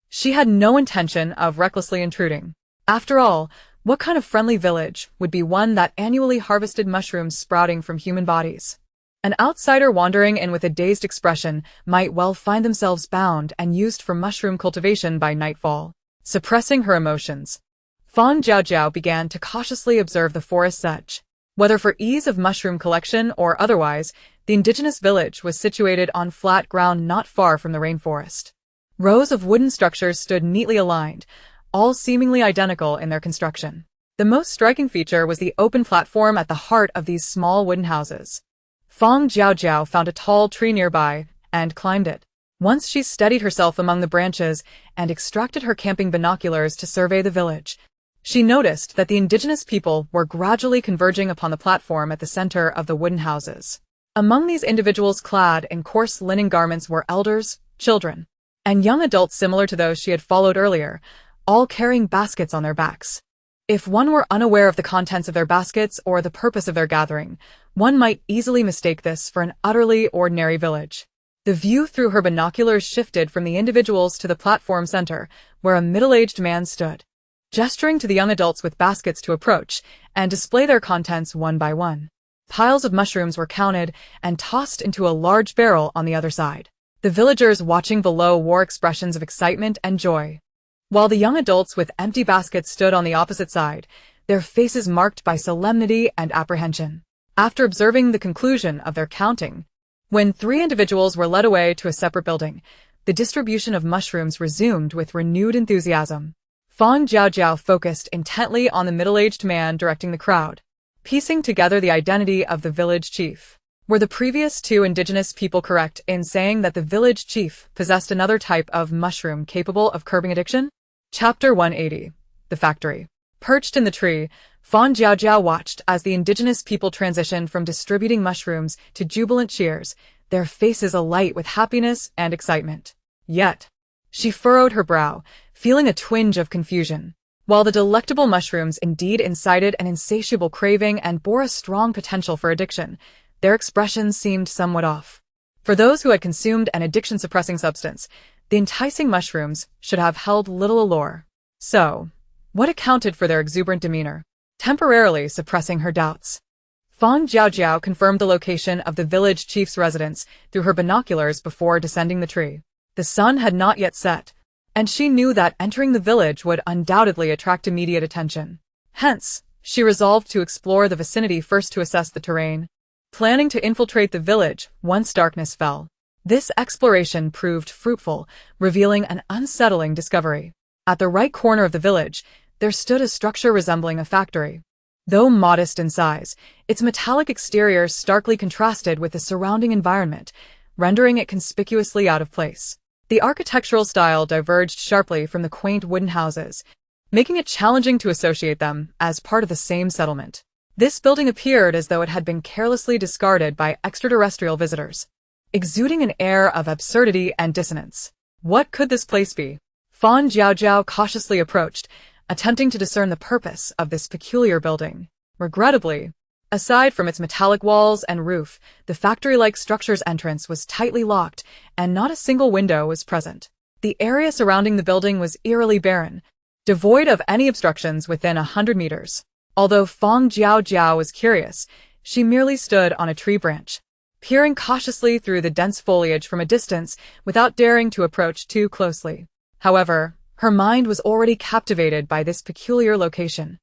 she had no intention of recklessly intruding. After all, what kind of friendly village would be one that annually harvested mushrooms sprouting from human bodies? An outsider wandering in with a dazed expression might well find themselves bound and used for mushroom cultivation by nightfall. Suppressing her emotions, Fang Jiaojiao began to cautiously observe the forest's edge. Whether for ease of mushroom collection or otherwise, the indigenous village was situated on flat ground not far from the rainforest. Rows of wooden structures stood neatly aligned, all seemingly identical in their construction. The most striking feature was the open platform at the heart of these small wooden houses. Fang Jiaojiao found a tall tree nearby and climbed it. Once she steadied herself among the branches and extracted her camping binoculars to survey the village, she noticed that the indigenous people were gradually converging upon the platform at the center of the wooden houses. Among these individuals clad in coarse linen garments were elders, children, and young adults similar to those she had followed earlier, all carrying baskets on their backs. If one were unaware of the contents of their baskets or the purpose of their gathering, one might easily mistake this for an utterly ordinary village. The view through her binoculars shifted from the individuals to the platform center, where a middle-aged man stood, gesturing to the young adults with baskets to approach and display their contents one by one. Piles of mushrooms were counted and tossed into a large barrel on the other side. The villagers watching below wore expressions of excitement and joy, while the young adults with empty baskets stood on the opposite side, their faces marked by solemnity and apprehension. After observing the conclusion of their counting, when 3 individuals were led away to a separate building, the distribution of mushrooms resumed with renewed enthusiasm. Fang Jiaojiao focused intently on the middle-aged man directing the crowd, piecing together the identity of the village chief. Were the previous 2 indigenous people correct in saying that the village chief possessed another type of mushroom capable of curbing addiction? Chapter 180. The Factory. Perched in the tree, Fang Jiaojiao watched as the indigenous people transitioned from distributing mushrooms to jubilant cheers, their faces alight with happiness and excitement. Yet, she furrowed her brow, feeling a twinge of confusion. While the delectable mushrooms indeed incited an insatiable craving and bore a strong potential for addiction, their expressions seemed somewhat off. For those who had consumed an addiction-suppressing substance, the enticing mushrooms should have held little allure. So, what accounted for their exuberant demeanor? Temporarily suppressing her doubts, Fang Jiaojiao confirmed the location of the village chief's residence through her binoculars before descending the tree. The sun had not yet set, and she knew that entering the village would undoubtedly attract immediate attention. Hence, she resolved to explore the vicinity first to assess the terrain, planning to infiltrate the village once darkness fell. This exploration proved fruitful, revealing an unsettling discovery. At the right corner of the village, there stood a structure resembling a factory. Though modest in size, its metallic exterior starkly contrasted with the surrounding environment, rendering it conspicuously out of place. The architectural style diverged sharply from the quaint wooden houses, making it challenging to associate them as part of the same settlement. This building appeared as though it had been carelessly discarded by extraterrestrial visitors, exuding an air of absurdity and dissonance. What could this place be? Fang Jiaojiao cautiously approached, attempting to discern the purpose of this peculiar building. Regrettably, Aside from its metallic walls and roof, the factory-like structure's entrance was tightly locked, and not a single window was present. The area surrounding the building was eerily barren, devoid of any obstructions within 100 meters. Although Fang Jiaojiao was curious, she merely stood on a tree branch, peering cautiously through the dense foliage from a distance without daring to approach too closely. However, her mind was already captivated by this peculiar location,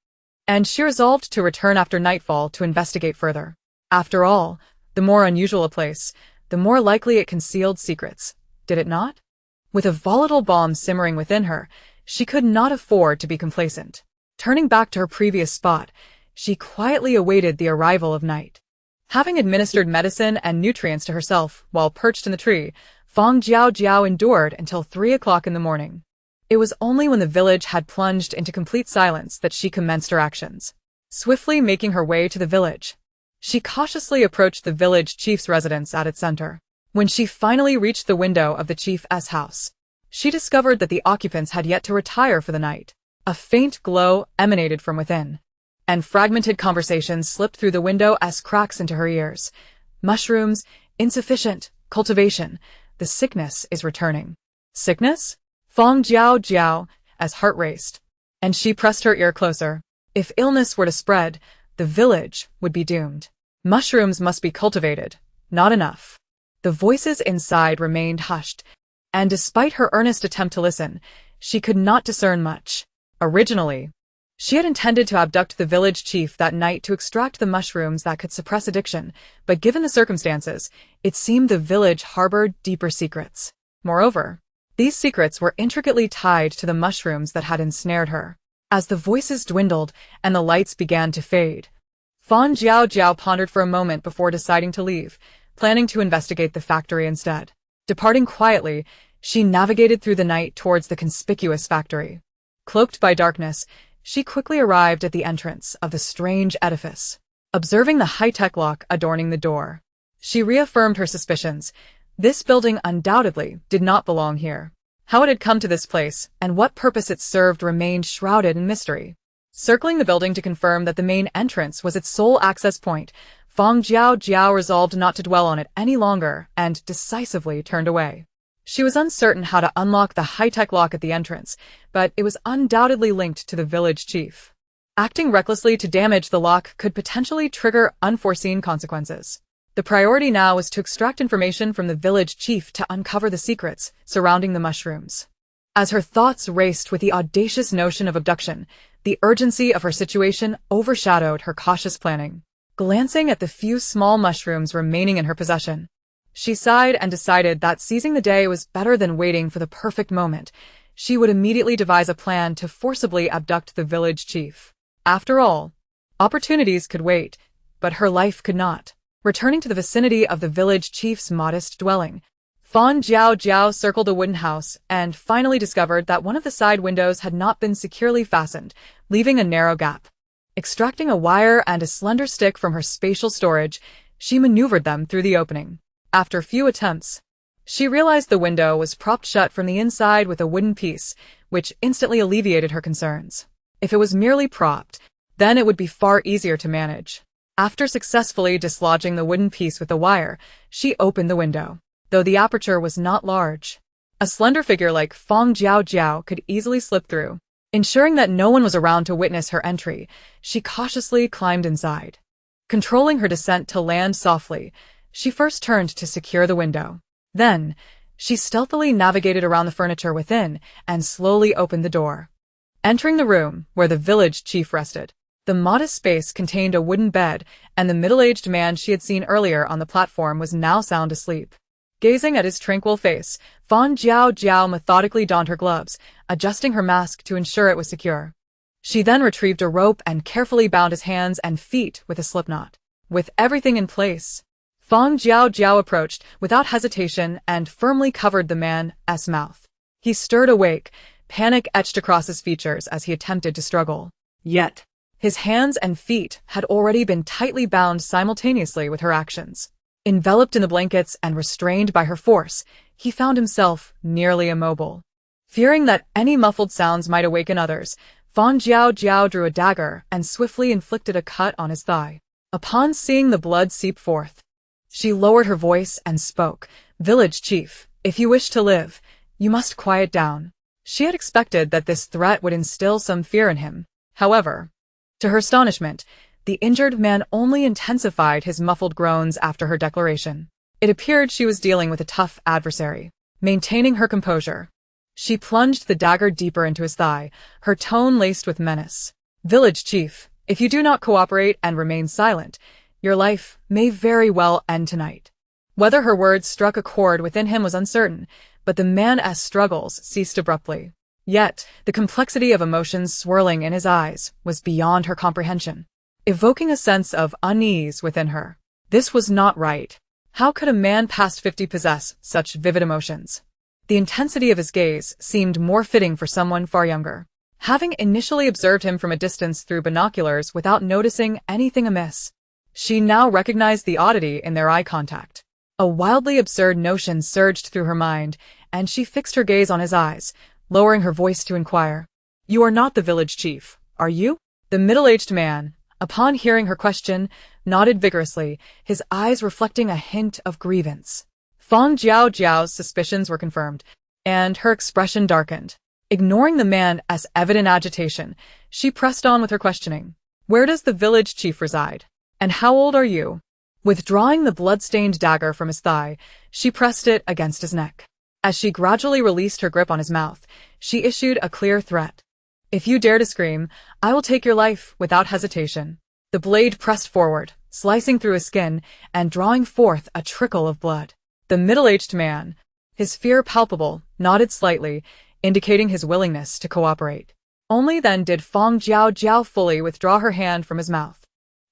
and she resolved to return after nightfall to investigate further. After all, the more unusual a place, the more likely it concealed secrets, did it not? With a volatile bomb simmering within her, she could not afford to be complacent. Turning back to her previous spot, she quietly awaited the arrival of night. Having administered medicine and nutrients to herself while perched in the tree, Fang Jiaojiao endured until 3 o'clock in the morning. It was only when the village had plunged into complete silence that she commenced her actions. Swiftly making her way to the village, she cautiously approached the village chief's residence at its center. When she finally reached the window of the chief's house, she discovered that the occupants had yet to retire for the night. A faint glow emanated from within, and fragmented conversations slipped through the window as cracks into her ears. Mushrooms, insufficient, cultivation, the sickness is returning. Sickness? Fang Jiaojiao, as heart raced, and she pressed her ear closer. If illness were to spread, the village would be doomed. Mushrooms must be cultivated, not enough. The voices inside remained hushed, and despite her earnest attempt to listen, she could not discern much. Originally, she had intended to abduct the village chief that night to extract the mushrooms that could suppress addiction, but given the circumstances, it seemed the village harbored deeper secrets. Moreover, these secrets were intricately tied to the mushrooms that had ensnared her. As the voices dwindled and the lights began to fade, Fang Jiaojiao pondered for a moment before deciding to leave, planning to investigate the factory instead. Departing quietly, she navigated through the night towards the conspicuous factory. Cloaked by darkness, she quickly arrived at the entrance of the strange edifice. Observing the high-tech lock adorning the door, she reaffirmed her suspicions. This building undoubtedly did not belong here. How it had come to this place and what purpose it served remained shrouded in mystery. Circling the building to confirm that the main entrance was its sole access point, Fang Jiaojiao resolved not to dwell on it any longer and decisively turned away. She was uncertain how to unlock the high-tech lock at the entrance, but it was undoubtedly linked to the village chief. Acting recklessly to damage the lock could potentially trigger unforeseen consequences. The priority now was to extract information from the village chief to uncover the secrets surrounding the mushrooms. As her thoughts raced with the audacious notion of abduction, the urgency of her situation overshadowed her cautious planning. Glancing at the few small mushrooms remaining in her possession, she sighed and decided that seizing the day was better than waiting for the perfect moment. She would immediately devise a plan to forcibly abduct the village chief. After all, opportunities could wait, but her life could not. Returning to the vicinity of the village chief's modest dwelling, Fang Jiaojiao circled a wooden house and finally discovered that one of the side windows had not been securely fastened, leaving a narrow gap. Extracting a wire and a slender stick from her spatial storage, she maneuvered them through the opening. After a few attempts, she realized the window was propped shut from the inside with a wooden piece, which instantly alleviated her concerns. If it was merely propped, then it would be far easier to manage. After successfully dislodging the wooden piece with the wire, she opened the window. Though the aperture was not large, a slender figure like Fang Jiaojiao could easily slip through. Ensuring that no one was around to witness her entry, she cautiously climbed inside. Controlling her descent to land softly, she first turned to secure the window. Then, she stealthily navigated around the furniture within and slowly opened the door. Entering the room where the village chief rested, the modest space contained a wooden bed, and the middle-aged man she had seen earlier on the platform was now sound asleep. Gazing at his tranquil face, Fang Jiaojiao methodically donned her gloves, adjusting her mask to ensure it was secure. She then retrieved a rope and carefully bound his hands and feet with a slipknot. With everything in place, Fang Jiaojiao approached without hesitation and firmly covered the man's mouth. He stirred awake, panic etched across his features as he attempted to struggle. Yet, his hands and feet had already been tightly bound simultaneously with her actions. Enveloped in the blankets and restrained by her force, he found himself nearly immobile. Fearing that any muffled sounds might awaken others, Fang Jiaojiao drew a dagger and swiftly inflicted a cut on his thigh. Upon seeing the blood seep forth, she lowered her voice and spoke. "Village chief, if you wish to live, you must quiet down." She had expected that this threat would instill some fear in him. However, to her astonishment, the injured man only intensified his muffled groans after her declaration. It appeared she was dealing with a tough adversary. Maintaining her composure, she plunged the dagger deeper into his thigh, her tone laced with menace. "Village chief, if you do not cooperate and remain silent, your life may very well end tonight." Whether her words struck a chord within him was uncertain, but the man's struggles ceased abruptly. Yet, the complexity of emotions swirling in his eyes was beyond her comprehension, evoking a sense of unease within her. This was not right. How could a man past 50 possess such vivid emotions? The intensity of his gaze seemed more fitting for someone far younger. Having initially observed him from a distance through binoculars without noticing anything amiss, she now recognized the oddity in their eye contact. A wildly absurd notion surged through her mind, and she fixed her gaze on his eyes, lowering her voice to inquire. "You are not the village chief, are you?" The middle-aged man, upon hearing her question, nodded vigorously, his eyes reflecting a hint of grievance. Fang Jiaojiao's suspicions were confirmed, and her expression darkened. Ignoring the man's evident agitation, she pressed on with her questioning. "Where does the village chief reside? And how old are you?" Withdrawing the blood-stained dagger from his thigh, she pressed it against his neck. As she gradually released her grip on his mouth, she issued a clear threat. "If you dare to scream, I will take your life without hesitation." The blade pressed forward, slicing through his skin and drawing forth a trickle of blood. The middle-aged man, his fear palpable, nodded slightly, indicating his willingness to cooperate. Only then did Fang Jiaojiao fully withdraw her hand from his mouth.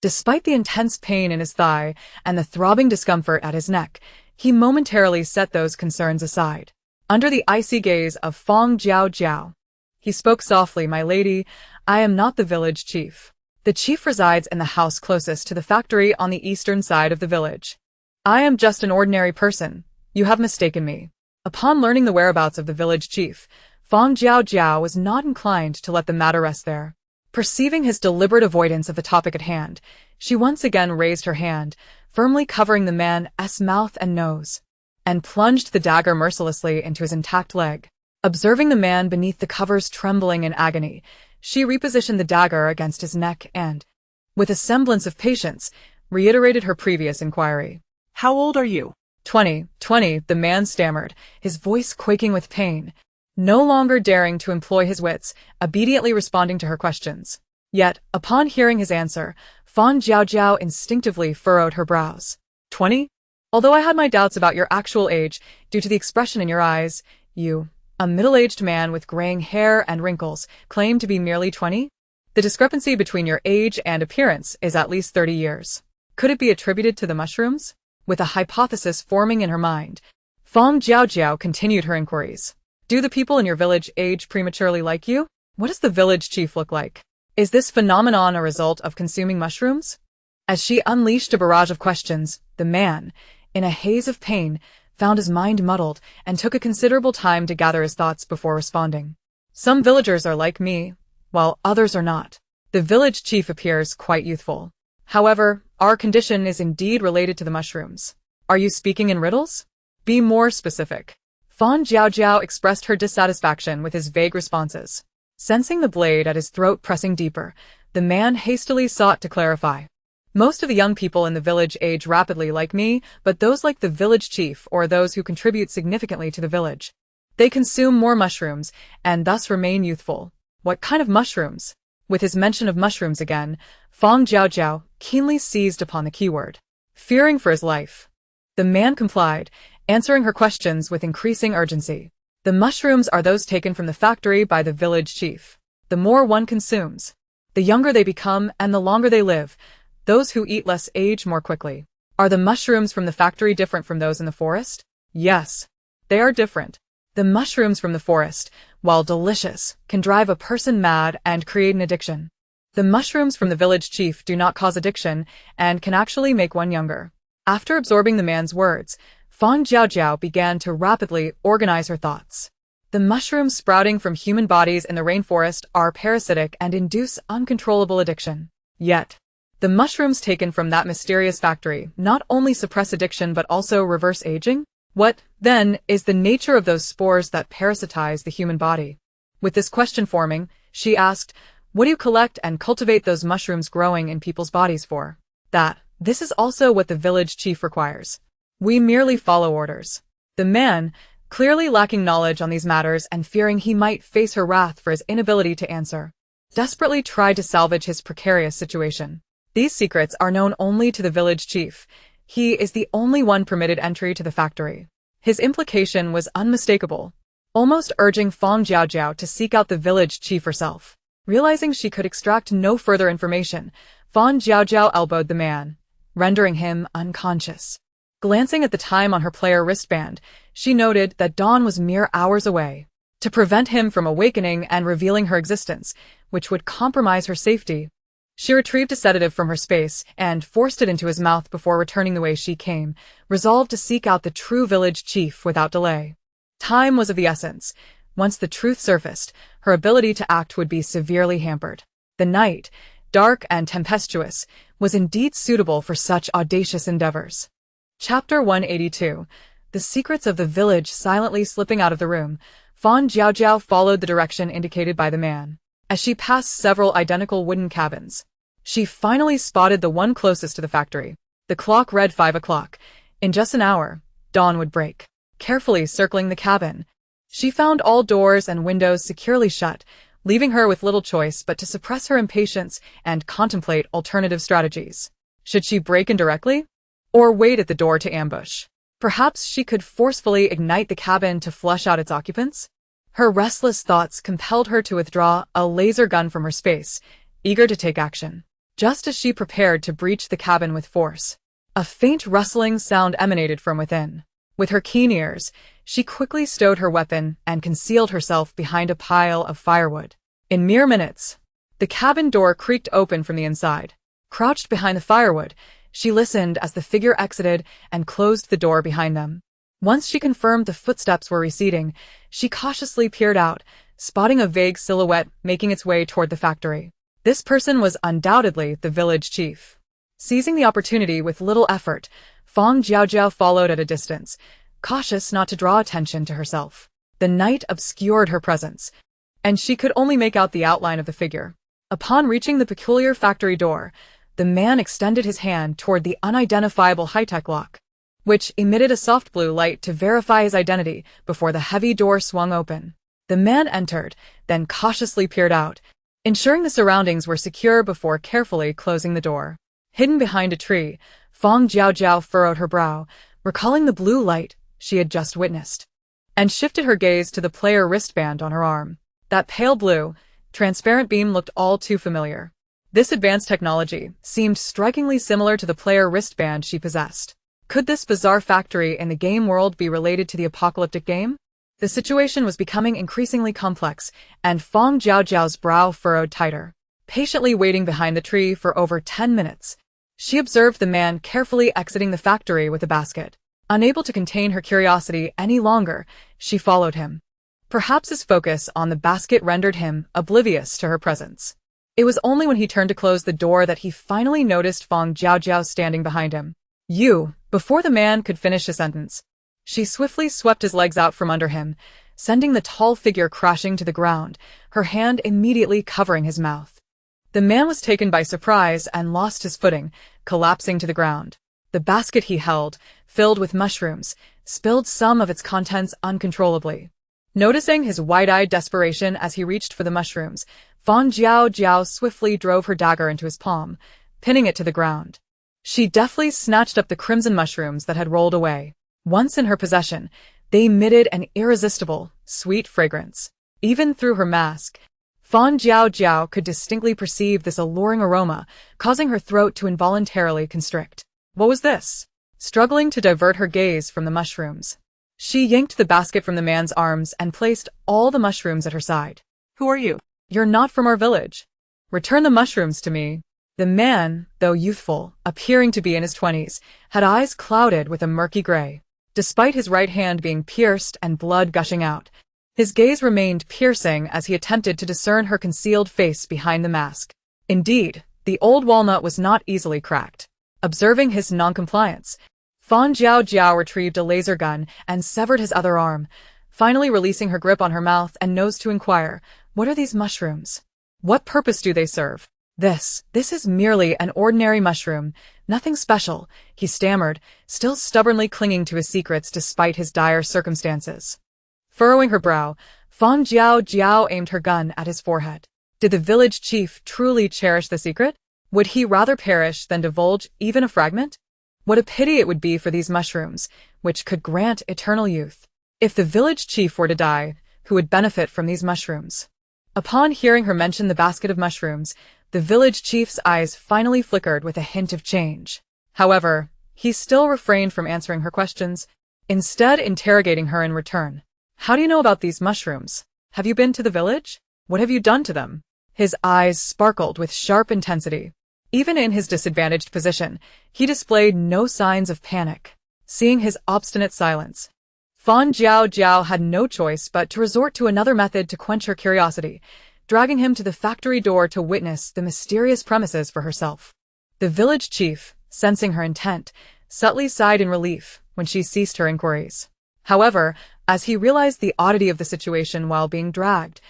Despite the intense pain in his thigh and the throbbing discomfort at his neck, he momentarily set those concerns aside. Under the icy gaze of Fang Jiaojiao, he spoke softly. "My lady, I am not the village chief. The chief resides in the house closest to the factory on the eastern side of the village. I am just an ordinary person. You have mistaken me." Upon learning the whereabouts of the village chief, Fang Jiaojiao was not inclined to let the matter rest there. Perceiving his deliberate avoidance of the topic at hand, she once again raised her hand, firmly covering the man's mouth and nose, and plunged the dagger mercilessly into his intact leg. Observing the man beneath the covers trembling in agony, she repositioned the dagger against his neck and, with a semblance of patience, reiterated her previous inquiry. How old are you? 20, the man stammered, his voice quaking with pain, no longer daring to employ his wits, obediently responding to her questions. Yet, upon hearing his answer, Fang Jiaojiao instinctively furrowed her brows. 20? Although I had my doubts about your actual age due to the expression in your eyes, you, a middle-aged man with graying hair and wrinkles, claim to be merely 20? The discrepancy between your age and appearance is at least 30 years. Could it be attributed to the mushrooms? With a hypothesis forming in her mind, Fang Jiaojiao continued her inquiries. Do the people in your village age prematurely like you? What does the village chief look like? Is this phenomenon a result of consuming mushrooms? As she unleashed a barrage of questions, the man, in a haze of pain, found his mind muddled and took a considerable time to gather his thoughts before responding. Some villagers are like me, while others are not. The village chief appears quite youthful. However, our condition is indeed related to the mushrooms. Are you speaking in riddles? Be more specific. Fang Jiaojiao expressed her dissatisfaction with his vague responses. Sensing the blade at his throat pressing deeper, the man hastily sought to clarify. Most of the young people in the village age rapidly like me, but those like the village chief or those who contribute significantly to the village. They consume more mushrooms and thus remain youthful. What kind of mushrooms? With his mention of mushrooms again, Fang Jiaojiao keenly seized upon the keyword. Fearing for his life, the man complied, answering her questions with increasing urgency. The mushrooms are those taken from the factory by the village chief. The more one consumes, the younger they become and the longer they live. Those who eat less age more quickly. Are the mushrooms from the factory different from those in the forest? Yes, they are different. The mushrooms from the forest, while delicious, can drive a person mad and create an addiction. The mushrooms from the village chief do not cause addiction and can actually make one younger. After absorbing the man's words, Fang Jiaojiao began to rapidly organize her thoughts. The mushrooms sprouting from human bodies in the rainforest are parasitic and induce uncontrollable addiction. Yet, The mushrooms taken from that mysterious factory not only suppress addiction but also reverse aging? What, then, is the nature of those spores that parasitize the human body? With this question forming, she asked, "What do you collect and cultivate those mushrooms growing in people's bodies for?" This is also what the village chief requires. We merely follow orders. The man, clearly lacking knowledge on these matters and fearing he might face her wrath for his inability to answer, desperately tried to salvage his precarious situation. These secrets are known only to the village chief. He is the only one permitted entry to the factory. His implication was unmistakable, almost urging Fang Jiaojiao to seek out the village chief herself. Realizing she could extract no further information, Fang Jiaojiao elbowed the man, rendering him unconscious. Glancing at the time on her player wristband, she noted that dawn was mere hours away. To prevent him from awakening and revealing her existence, which would compromise her safety, she retrieved a sedative from her space and forced it into his mouth before returning the way she came, resolved to seek out the true village chief without delay. Time was of the essence. Once the truth surfaced, her ability to act would be severely hampered. The night, dark and tempestuous, was indeed suitable for such audacious endeavors. Chapter 182. The secrets of the village. Silently slipping out of the room, Fang Jiaojiao followed the direction indicated by the man. As she passed several identical wooden cabins, she finally spotted the one closest to the factory. The clock read 5 o'clock. In just an hour, dawn would break. Carefully circling the cabin, she found all doors and windows securely shut, leaving her with little choice but to suppress her impatience and contemplate alternative strategies. Should she break in directly? Or wait at the door to ambush? Perhaps she could forcefully ignite the cabin to flush out its occupants? Her restless thoughts compelled her to withdraw a laser gun from her space, eager to take action. Just as she prepared to breach the cabin with force, a faint rustling sound emanated from within. With her keen ears, she quickly stowed her weapon and concealed herself behind a pile of firewood. In mere minutes, the cabin door creaked open from the inside. Crouched behind the firewood, she listened as the figure exited and closed the door behind them. Once she confirmed the footsteps were receding, she cautiously peered out, spotting a vague silhouette making its way toward the factory. This person was undoubtedly the village chief. Seizing the opportunity with little effort, Fang Jiaojiao followed at a distance, cautious not to draw attention to herself. The night obscured her presence, and she could only make out the outline of the figure. Upon reaching the peculiar factory door, the man extended his hand toward the unidentifiable high-tech lock, which emitted a soft blue light to verify his identity before the heavy door swung open. The man entered, then cautiously peered out, ensuring the surroundings were secure before carefully closing the door. Hidden behind a tree, Fang Jiaojiao furrowed her brow, recalling the blue light she had just witnessed, and shifted her gaze to the player wristband on her arm. That pale blue, transparent beam looked all too familiar. This advanced technology seemed strikingly similar to the player wristband she possessed. Could this bizarre factory in the game world be related to the apocalyptic game? The situation was becoming increasingly complex, and Fang Jiaojiao's brow furrowed tighter. Patiently waiting behind the tree for over 10 minutes, she observed the man carefully exiting the factory with a basket. Unable to contain her curiosity any longer, she followed him. Perhaps his focus on the basket rendered him oblivious to her presence. It was only when he turned to close the door that he finally noticed Fang Jiaojiao standing behind him. "You," before the man could finish a sentence, she swiftly swept his legs out from under him, sending the tall figure crashing to the ground, her hand immediately covering his mouth. The man was taken by surprise and lost his footing, collapsing to the ground. The basket he held, filled with mushrooms, spilled some of its contents uncontrollably. Noticing his wide-eyed desperation as he reached for the mushrooms, Fang Jiaojiao swiftly drove her dagger into his palm, pinning it to the ground. She deftly snatched up the crimson mushrooms that had rolled away. Once in her possession, they emitted an irresistible, sweet fragrance. Even through her mask, Fang Jiaojiao could distinctly perceive this alluring aroma, causing her throat to involuntarily constrict. What was this? Struggling to divert her gaze from the mushrooms, she yanked the basket from the man's arms and placed all the mushrooms at her side. Who are you? "You're not from our village. Return the mushrooms to me." The man, though youthful, appearing to be in his 20s, had eyes clouded with a murky gray. Despite his right hand being pierced and blood gushing out, his gaze remained piercing as he attempted to discern her concealed face behind the mask. Indeed, The old walnut was not easily cracked. Observing his noncompliance, Fang Jiaojiao retrieved a laser gun and severed his other arm, finally releasing her grip on her mouth and nose to inquire, "What are these mushrooms? What purpose do they serve?" This is merely an ordinary mushroom, nothing special," he stammered, still stubbornly clinging to his secrets despite his dire circumstances. Furrowing her brow, Fang Jiaojiao aimed her gun at his forehead. Did the village chief truly cherish the secret? Would he rather perish than divulge even a fragment? What a pity it would be for these mushrooms, which could grant eternal youth. If the village chief were to die, who would benefit from these mushrooms? Upon hearing her mention the basket of mushrooms, the village chief's eyes finally flickered with a hint of change. However, he still refrained from answering her questions, instead interrogating her in return. "How do you know about these mushrooms? Have you been to the village? What have you done to them?" His eyes sparkled with sharp intensity. Even in his disadvantaged position, he displayed no signs of panic. Seeing his obstinate silence, Fang Jiaojiao had no choice but to resort to another method to quench her curiosity, dragging him to the factory door to witness the mysterious premises for herself. The village chief, sensing her intent, subtly sighed in relief when she ceased her inquiries. However, as he realized the oddity of the situation while being dragged,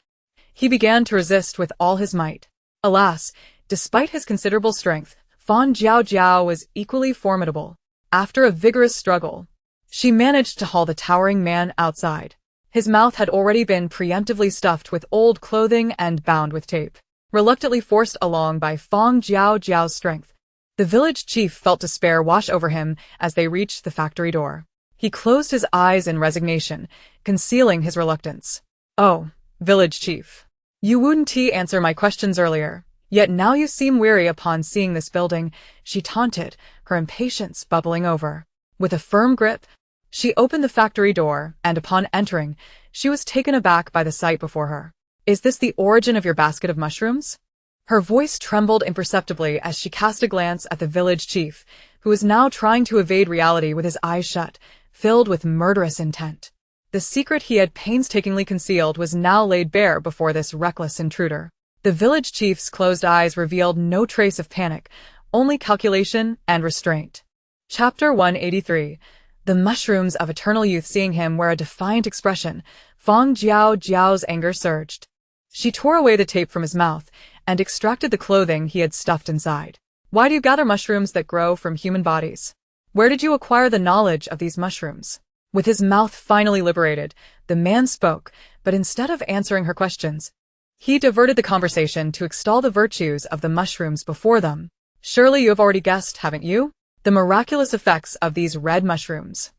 he began to resist with all his might. Alas, despite his considerable strength, Fang Jiaojiao was equally formidable. After a vigorous struggle, she managed to haul the towering man outside. His mouth had already been preemptively stuffed with old clothing and bound with tape. Reluctantly forced along by Fang Jiaojiao's strength, the village chief felt despair wash over him as they reached the factory door. He closed his eyes in resignation, concealing his reluctance. "Oh, village chief. You wouldn't answer my questions earlier, yet now you seem weary upon seeing this building," she taunted, her impatience bubbling over. With a firm grip, she opened the factory door, and upon entering, she was taken aback by the sight before her. "Is this the origin of your basket of mushrooms?" Her voice trembled imperceptibly as she cast a glance at the village chief, who was now trying to evade reality with his eyes shut, filled with murderous intent. The secret he had painstakingly concealed was now laid bare before this reckless intruder. The village chief's closed eyes revealed no trace of panic, only calculation and restraint. Chapter 183. The mushrooms of eternal youth. Seeing him wear a defiant expression, Fang Jiaojiao's anger surged. She tore away the tape from his mouth and extracted the clothing he had stuffed inside. "Why do you gather mushrooms that grow from human bodies? Where did you acquire the knowledge of these mushrooms?" With his mouth finally liberated, the man spoke, but instead of answering her questions, he diverted the conversation to extol the virtues of the mushrooms before them. "Surely you have already guessed, haven't you? The miraculous effects of these red mushrooms."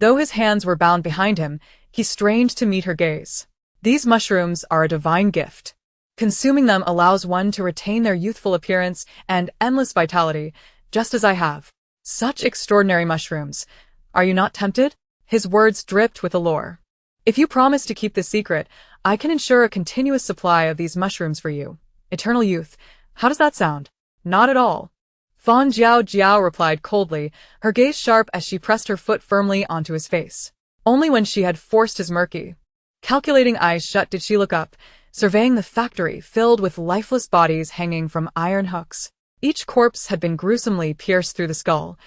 Though his hands were bound behind him, he strained to meet her gaze. "These mushrooms are a divine gift. Consuming them allows one to retain their youthful appearance and endless vitality, just as I have. Such extraordinary mushrooms. Are you not tempted?" His words dripped with allure. "If you promise to keep this secret, I can ensure a continuous supply of these mushrooms for you. Eternal youth. How does that sound?" "Not at all." Fang Jiaojiao replied coldly, her gaze sharp as she pressed her foot firmly onto his face. Only when she had forced his murky, calculating eyes shut did she look up, surveying the factory filled with lifeless bodies hanging from iron hooks. Each corpse had been gruesomely pierced through the skull,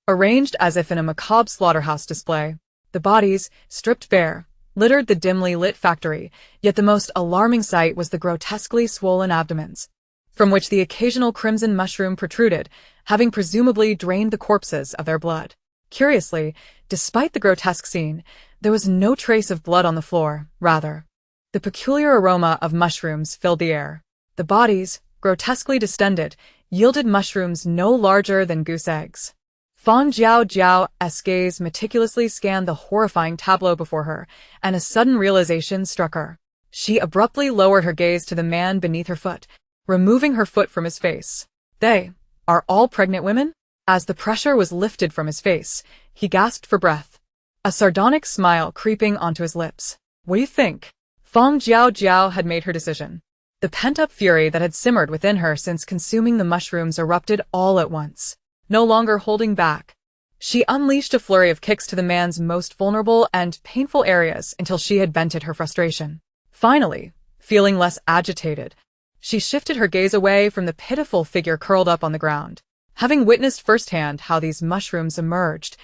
arranged as if in a macabre slaughterhouse display. The bodies, stripped bare, littered the dimly lit factory, yet the most alarming sight was the grotesquely swollen abdomens, from which the occasional crimson mushroom protruded, having presumably drained the corpses of their blood. Curiously, despite the grotesque scene, there was no trace of blood on the floor. Rather, the peculiar aroma of mushrooms filled the air. The bodies, grotesquely distended, yielded mushrooms no larger than goose eggs. Fang Jiaojiao's gaze meticulously scanned the horrifying tableau before her, and a sudden realization struck her. She abruptly lowered her gaze to the man beneath her foot, removing her foot from his face. "They are all pregnant women?" As the pressure was lifted from his face, he gasped for breath, a sardonic smile creeping onto his lips. "What do you think?" Fang Jiaojiao had made her decision. The pent-up fury that had simmered within her since consuming the mushrooms erupted all at once. No longer holding back, she unleashed a flurry of kicks to the man's most vulnerable and painful areas until she had vented her frustration. Finally, feeling less agitated, She shifted her gaze away from the pitiful figure curled up on the ground. Having witnessed firsthand how these mushrooms emerged,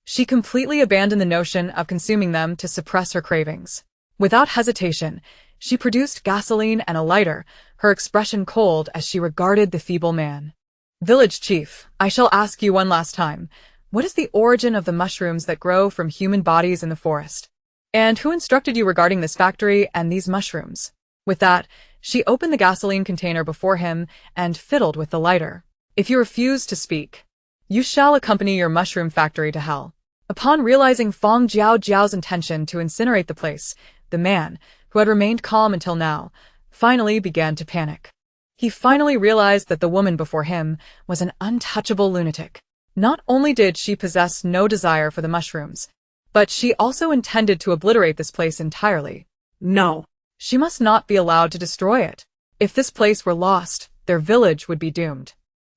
she completely abandoned the notion of consuming them to suppress her cravings. Without hesitation, she produced gasoline and a lighter, her expression cold as she regarded the feeble man. Village chief, I shall ask you one last time. What is the origin of the mushrooms that grow from human bodies in the forest? And who instructed you regarding this factory and these mushrooms? With that, she opened the gasoline container before him and fiddled with the lighter. If you refuse to speak, you shall accompany your mushroom factory to hell. Upon realizing Fang Jiaojiao's intention to incinerate the place, the man, who had remained calm until now, finally began to panic. He finally realized that the woman before him was an untouchable lunatic. Not only did she possess no desire for the mushrooms, but she also intended to obliterate this place entirely. No. She must not be allowed to destroy it. If this place were lost, their village would be doomed.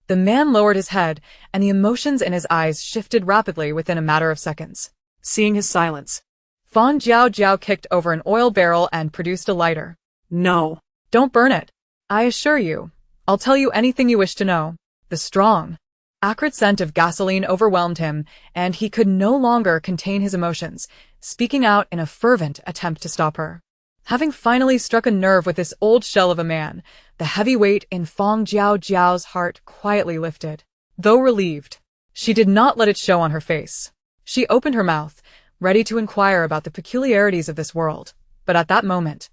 The man lowered his head, and the emotions in his eyes shifted rapidly within a matter of seconds. Seeing his silence, Fang Jiaojiao kicked over an oil barrel and produced a lighter. No. Don't burn it. I assure you. I'll tell you anything you wish to know. The strong, acrid scent of gasoline overwhelmed him, and he could no longer contain his emotions, speaking out in a fervent attempt to stop her. Having finally struck a nerve with this old shell of a man, the heavy weight in Fang Jiaojiao's heart quietly lifted. Though relieved, she did not let it show on her face. She opened her mouth, ready to inquire about the peculiarities of this world, but at that moment,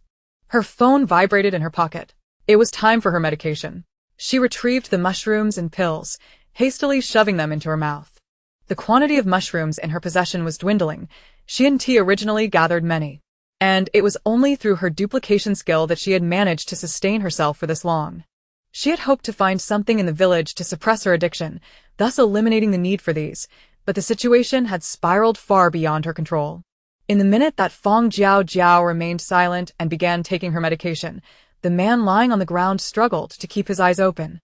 her phone vibrated in her pocket. It was time for her medication. She retrieved the mushrooms and pills, hastily shoving them into her mouth. The quantity of mushrooms in her possession was dwindling. She and T originally gathered many, and it was only through her duplication skill that she had managed to sustain herself for this long. She had hoped to find something in the village to suppress her addiction, thus eliminating the need for these, but the situation had spiraled far beyond her control. In the minute that Fang Jiaojiao remained silent and began taking her medication, the man lying on the ground struggled to keep his eyes open,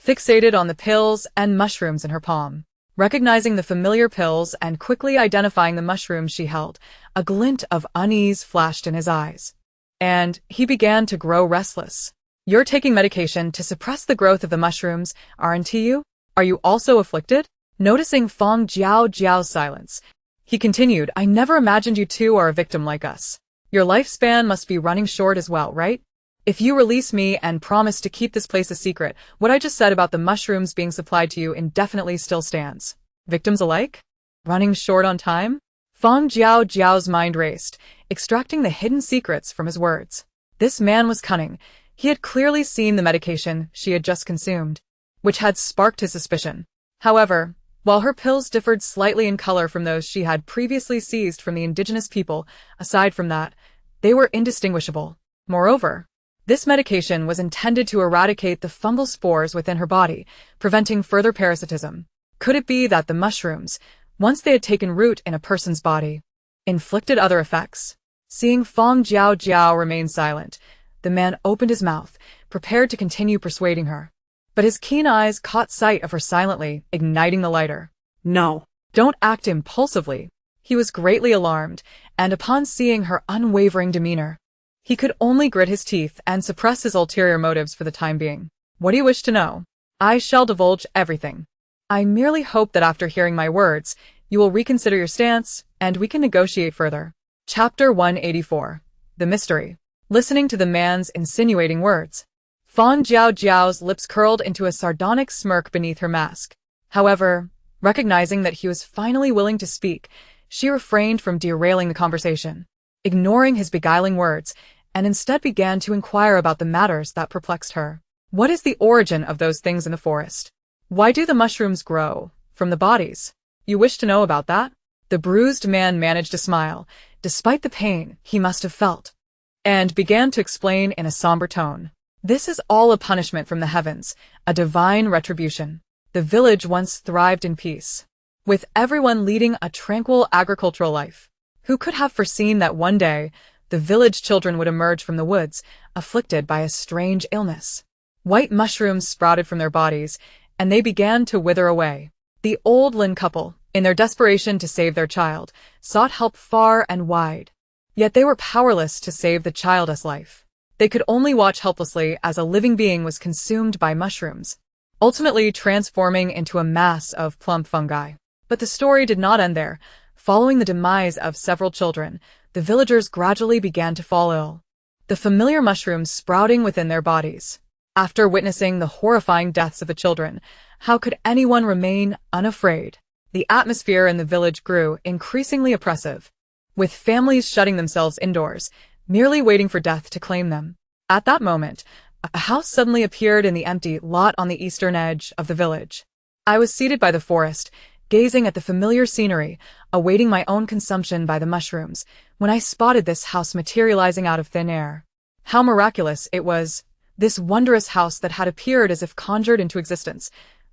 fixated on the pills and mushrooms in her palm. Recognizing the familiar pills and quickly identifying the mushrooms she held, a glint of unease flashed in his eyes, and he began to grow restless. You're taking medication to suppress the growth of the mushrooms, aren't you? Are you also afflicted? Noticing Fang Jiaojiao's silence, he continued, I never imagined you two are a victim like us. Your lifespan must be running short as well, right? If you release me and promise to keep this place a secret, what I just said about the mushrooms being supplied to you indefinitely still stands. Victims alike? Running short on time? Fang Jiaojiao's mind raced, extracting the hidden secrets from his words. This man was cunning. He had clearly seen the medication she had just consumed, which had sparked his suspicion. However, while her pills differed slightly in color from those she had previously seized from the indigenous people, aside from that, they were indistinguishable. Moreover, this medication was intended to eradicate the fungal spores within her body, preventing further parasitism. Could it be that the mushrooms, once they had taken root in a person's body, inflicted other effects? Seeing Fang Jiaojiao remain silent, the man opened his mouth, prepared to continue persuading her. But his keen eyes caught sight of her silently, igniting the lighter. No. Don't act impulsively. He was greatly alarmed, and upon seeing her unwavering demeanor, he could only grit his teeth and suppress his ulterior motives for the time being. What do you wish to know? I shall divulge everything. I merely hope that after hearing my words, you will reconsider your stance, and we can negotiate further. Chapter 184. The Mystery. Listening to the man's insinuating words, Fang Jiaojiao's lips curled into a sardonic smirk beneath her mask. However, recognizing that he was finally willing to speak, she refrained from derailing the conversation, ignoring his beguiling words, and instead began to inquire about the matters that perplexed her. What is the origin of those things in the forest? Why do the mushrooms grow from the bodies? You wish to know about that? The bruised man managed to smile, despite the pain he must have felt, and began to explain in a somber tone. This is all a punishment from the heavens, a divine retribution. The village once thrived in peace, with everyone leading a tranquil agricultural life. Who could have foreseen that one day, the village children would emerge from the woods, afflicted by a strange illness? White mushrooms sprouted from their bodies, and they began to wither away. The old Lin couple, in their desperation to save their child, sought help far and wide. Yet they were powerless to save the childless life. They could only watch helplessly as a living being was consumed by mushrooms, ultimately transforming into a mass of plump fungi. But the story did not end there. Following the demise of several children, the villagers gradually began to fall ill, the familiar mushrooms sprouting within their bodies. After witnessing the horrifying deaths of the children, how could anyone remain unafraid? The atmosphere in the village grew increasingly oppressive, with families shutting themselves indoors, merely waiting for death to claim them. At that moment, a house suddenly appeared in the empty lot on the eastern edge of the village. I was seated by the forest, gazing at the familiar scenery, awaiting my own consumption by the mushrooms, when I spotted this house materializing out of thin air. How miraculous it was, this wondrous house that had appeared as if conjured into existence,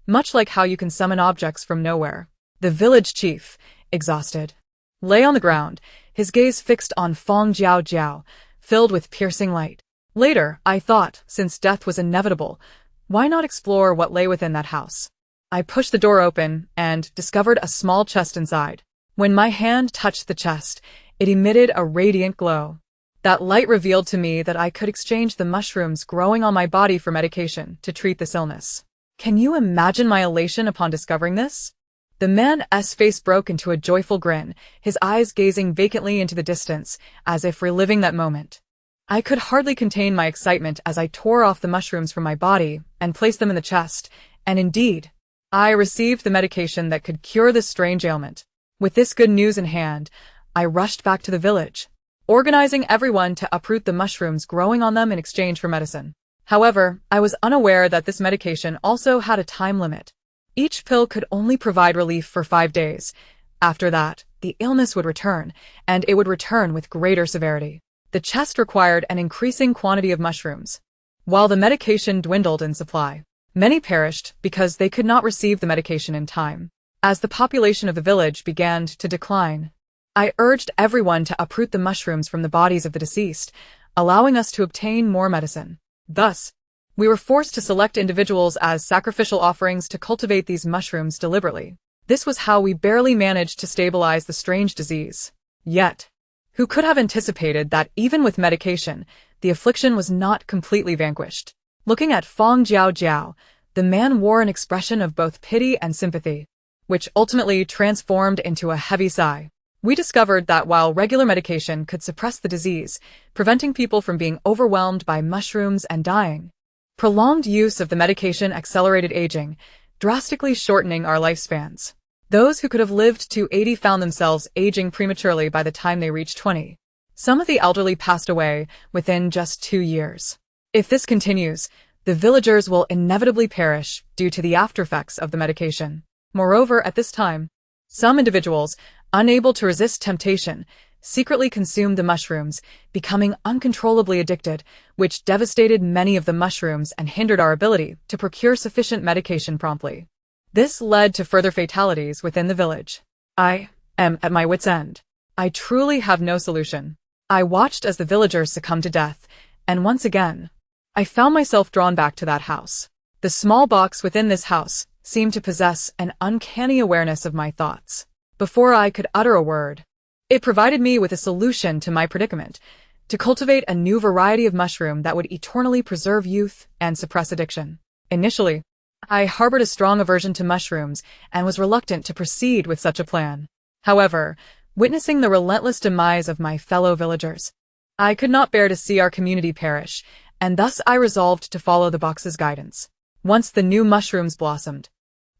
much like how you can summon objects from nowhere. The village chief, exhausted, lay on the ground, his gaze fixed on Fang Jiaojiao, filled with piercing light. Later, I thought, since death was inevitable, why not explore what lay within that house? I pushed the door open and discovered a small chest inside. When my hand touched the chest, it emitted a radiant glow. That light revealed to me that I could exchange the mushrooms growing on my body for medication to treat this illness. Can you imagine my elation upon discovering this? The man's face broke into a joyful grin, his eyes gazing vacantly into the distance, as if reliving that moment. I could hardly contain my excitement as I tore off the mushrooms from my body and placed them in the chest, and indeed, I received the medication that could cure this strange ailment. With this good news in hand, I rushed back to the village, organizing everyone to uproot the mushrooms growing on them in exchange for medicine. However, I was unaware that this medication also had a time limit. Each pill could only provide relief for 5 days. After that, the illness would return, and it would return with greater severity. The chest required an increasing quantity of mushrooms. While the medication dwindled in supply, many perished because they could not receive the medication in time. As the population of the village began to decline, I urged everyone to uproot the mushrooms from the bodies of the deceased, allowing us to obtain more medicine. Thus, we were forced to select individuals as sacrificial offerings to cultivate these mushrooms deliberately. This was how we barely managed to stabilize the strange disease. Yet, who could have anticipated that even with medication, the affliction was not completely vanquished? Looking at Fang Jiaojiao, the man wore an expression of both pity and sympathy, which ultimately transformed into a heavy sigh. We discovered that while regular medication could suppress the disease, preventing people from being overwhelmed by mushrooms and dying, prolonged use of the medication accelerated aging, drastically shortening our lifespans. Those who could have lived to 80 found themselves aging prematurely by the time they reached 20. Some of the elderly passed away within just 2 years. If this continues, the villagers will inevitably perish due to the aftereffects of the medication. Moreover, at this time, some individuals, unable to resist temptation, secretly consumed the mushrooms, becoming uncontrollably addicted, which devastated many of the mushrooms and hindered our ability to procure sufficient medication promptly. This led to further fatalities within the village. I am at my wit's end. I truly have no solution. I watched as the villagers succumbed to death, and once again, I found myself drawn back to that house. The small box within this house seemed to possess an uncanny awareness of my thoughts. Before I could utter a word, it provided me with a solution to my predicament, to cultivate a new variety of mushroom that would eternally preserve youth and suppress addiction. Initially, I harbored a strong aversion to mushrooms and was reluctant to proceed with such a plan. However, witnessing the relentless demise of my fellow villagers, I could not bear to see our community perish, and thus I resolved to follow the box's guidance. Once the new mushrooms blossomed,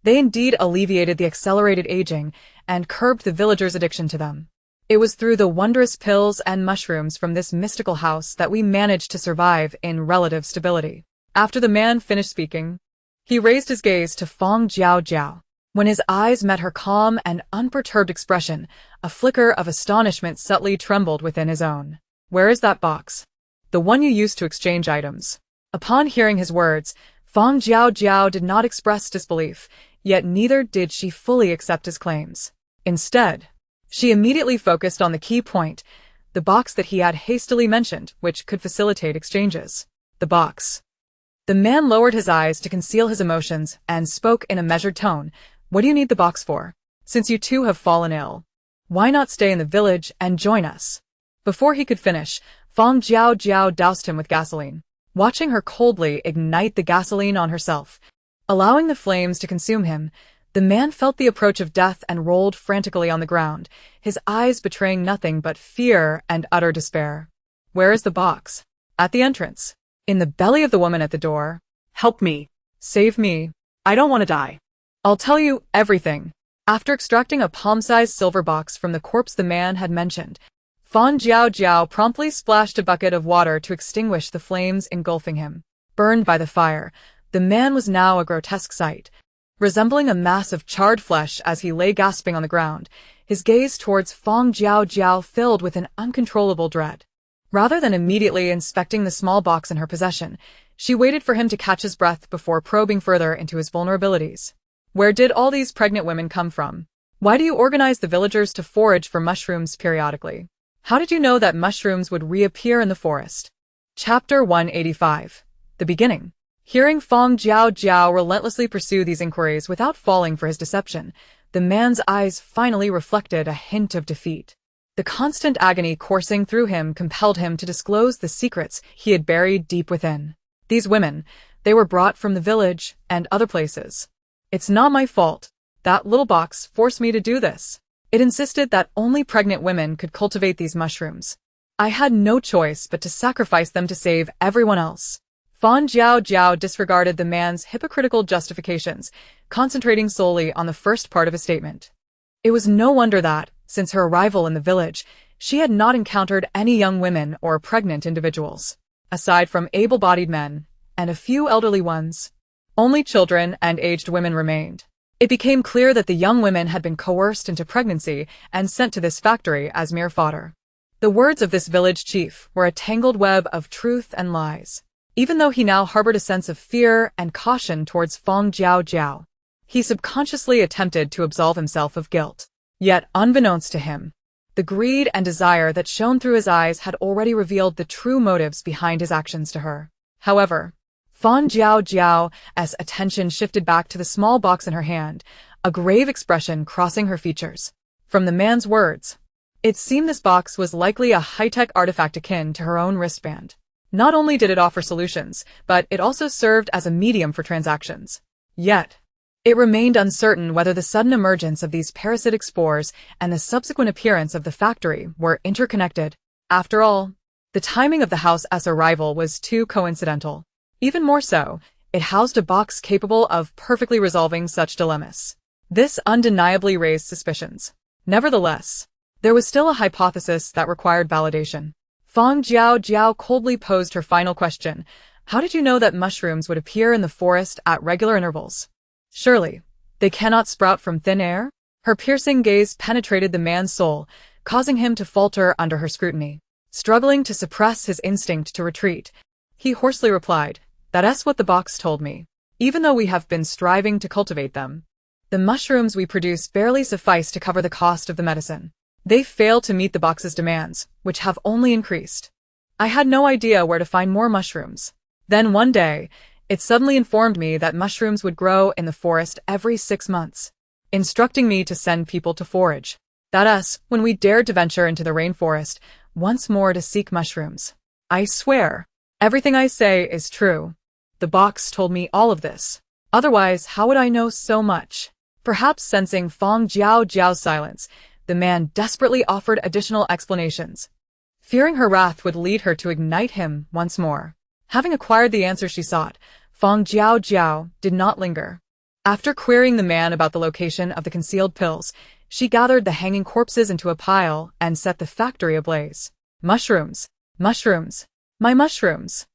they indeed alleviated the accelerated aging and curbed the villagers' addiction to them. It was through the wondrous pills and mushrooms from this mystical house that we managed to survive in relative stability. After the man finished speaking, he raised his gaze to Fang Jiaojiao. When his eyes met her calm and unperturbed expression, a flicker of astonishment subtly trembled within his own. "Where is that box? The one you used to exchange items?" Upon hearing his words, Fang Jiaojiao did not express disbelief, yet neither did she fully accept his claims. Instead, she immediately focused on the key point, the box that he had hastily mentioned, which could facilitate exchanges. The box. The man lowered his eyes to conceal his emotions and spoke in a measured tone. "What do you need the box for? Since you two have fallen ill, why not stay in the village and join us?" Before he could finish, Fang Jiaojiao doused him with gasoline, watching her coldly ignite the gasoline on herself, allowing the flames to consume him. The man felt the approach of death and rolled frantically on the ground, his eyes betraying nothing but fear and utter despair. Where is the box? At the entrance. In the belly of the woman at the door. Help me. Save me. I don't want to die. I'll tell you everything. After extracting a palm-sized silver box from the corpse the man had mentioned, Fang Jiaojiao promptly splashed a bucket of water to extinguish the flames engulfing him. Burned by the fire, the man was now a grotesque sight, resembling a mass of charred flesh as he lay gasping on the ground, his gaze towards Fang Jiaojiao filled with an uncontrollable dread. Rather than immediately inspecting the small box in her possession, she waited for him to catch his breath before probing further into his vulnerabilities. Where did all these pregnant women come from? Why do you organize the villagers to forage for mushrooms periodically? How did you know that mushrooms would reappear in the forest? Chapter 185. The Beginning. Hearing Fang Jiaojiao relentlessly pursue these inquiries without falling for his deception, the man's eyes finally reflected a hint of defeat. The constant agony coursing through him compelled him to disclose the secrets he had buried deep within. These women, they were brought from the village and other places. It's not my fault. That little box forced me to do this. It insisted that only pregnant women could cultivate these mushrooms. I had no choice but to sacrifice them to save everyone else. Fang Jiaojiao disregarded the man's hypocritical justifications, concentrating solely on the first part of his statement. It was no wonder that, since her arrival in the village, she had not encountered any young women or pregnant individuals. Aside from able-bodied men, and a few elderly ones, only children and aged women remained. It became clear that the young women had been coerced into pregnancy and sent to this factory as mere fodder. The words of this village chief were a tangled web of truth and lies. Even though he now harbored a sense of fear and caution towards Fang Jiaojiao, he subconsciously attempted to absolve himself of guilt. Yet, unbeknownst to him, the greed and desire that shone through his eyes had already revealed the true motives behind his actions to her. However, Fang Jiaojiao's attention shifted back to the small box in her hand, a grave expression crossing her features. From the man's words, it seemed this box was likely a high-tech artifact akin to her own wristband. Not only did it offer solutions, but it also served as a medium for transactions. Yet, it remained uncertain whether the sudden emergence of these parasitic spores and the subsequent appearance of the factory were interconnected. After all, the timing of the house's arrival was too coincidental. Even more so, it housed a box capable of perfectly resolving such dilemmas. This undeniably raised suspicions. Nevertheless, there was still a hypothesis that required validation. Fang Jiaojiao coldly posed her final question. How did you know that mushrooms would appear in the forest at regular intervals? Surely, they cannot sprout from thin air? Her piercing gaze penetrated the man's soul, causing him to falter under her scrutiny. Struggling to suppress his instinct to retreat, he hoarsely replied, "That's what the box told me. Even though we have been striving to cultivate them, the mushrooms we produce barely suffice to cover the cost of the medicine. They fail to meet the box's demands, which have only increased. I had no idea where to find more mushrooms. Then one day, it suddenly informed me that mushrooms would grow in the forest every 6 months, instructing me to send people to forage. That's when we dared to venture into the rainforest, once more to seek mushrooms. I swear, everything I say is true. The box told me all of this. Otherwise, how would I know so much?" Perhaps sensing Fang Jiaojiao's silence, the man desperately offered additional explanations, fearing her wrath would lead her to ignite him once more. Having acquired the answer she sought, Fang Jiaojiao did not linger. After querying the man about the location of the concealed pills, she gathered the hanging corpses into a pile and set the factory ablaze. Mushrooms! Mushrooms! My mushrooms!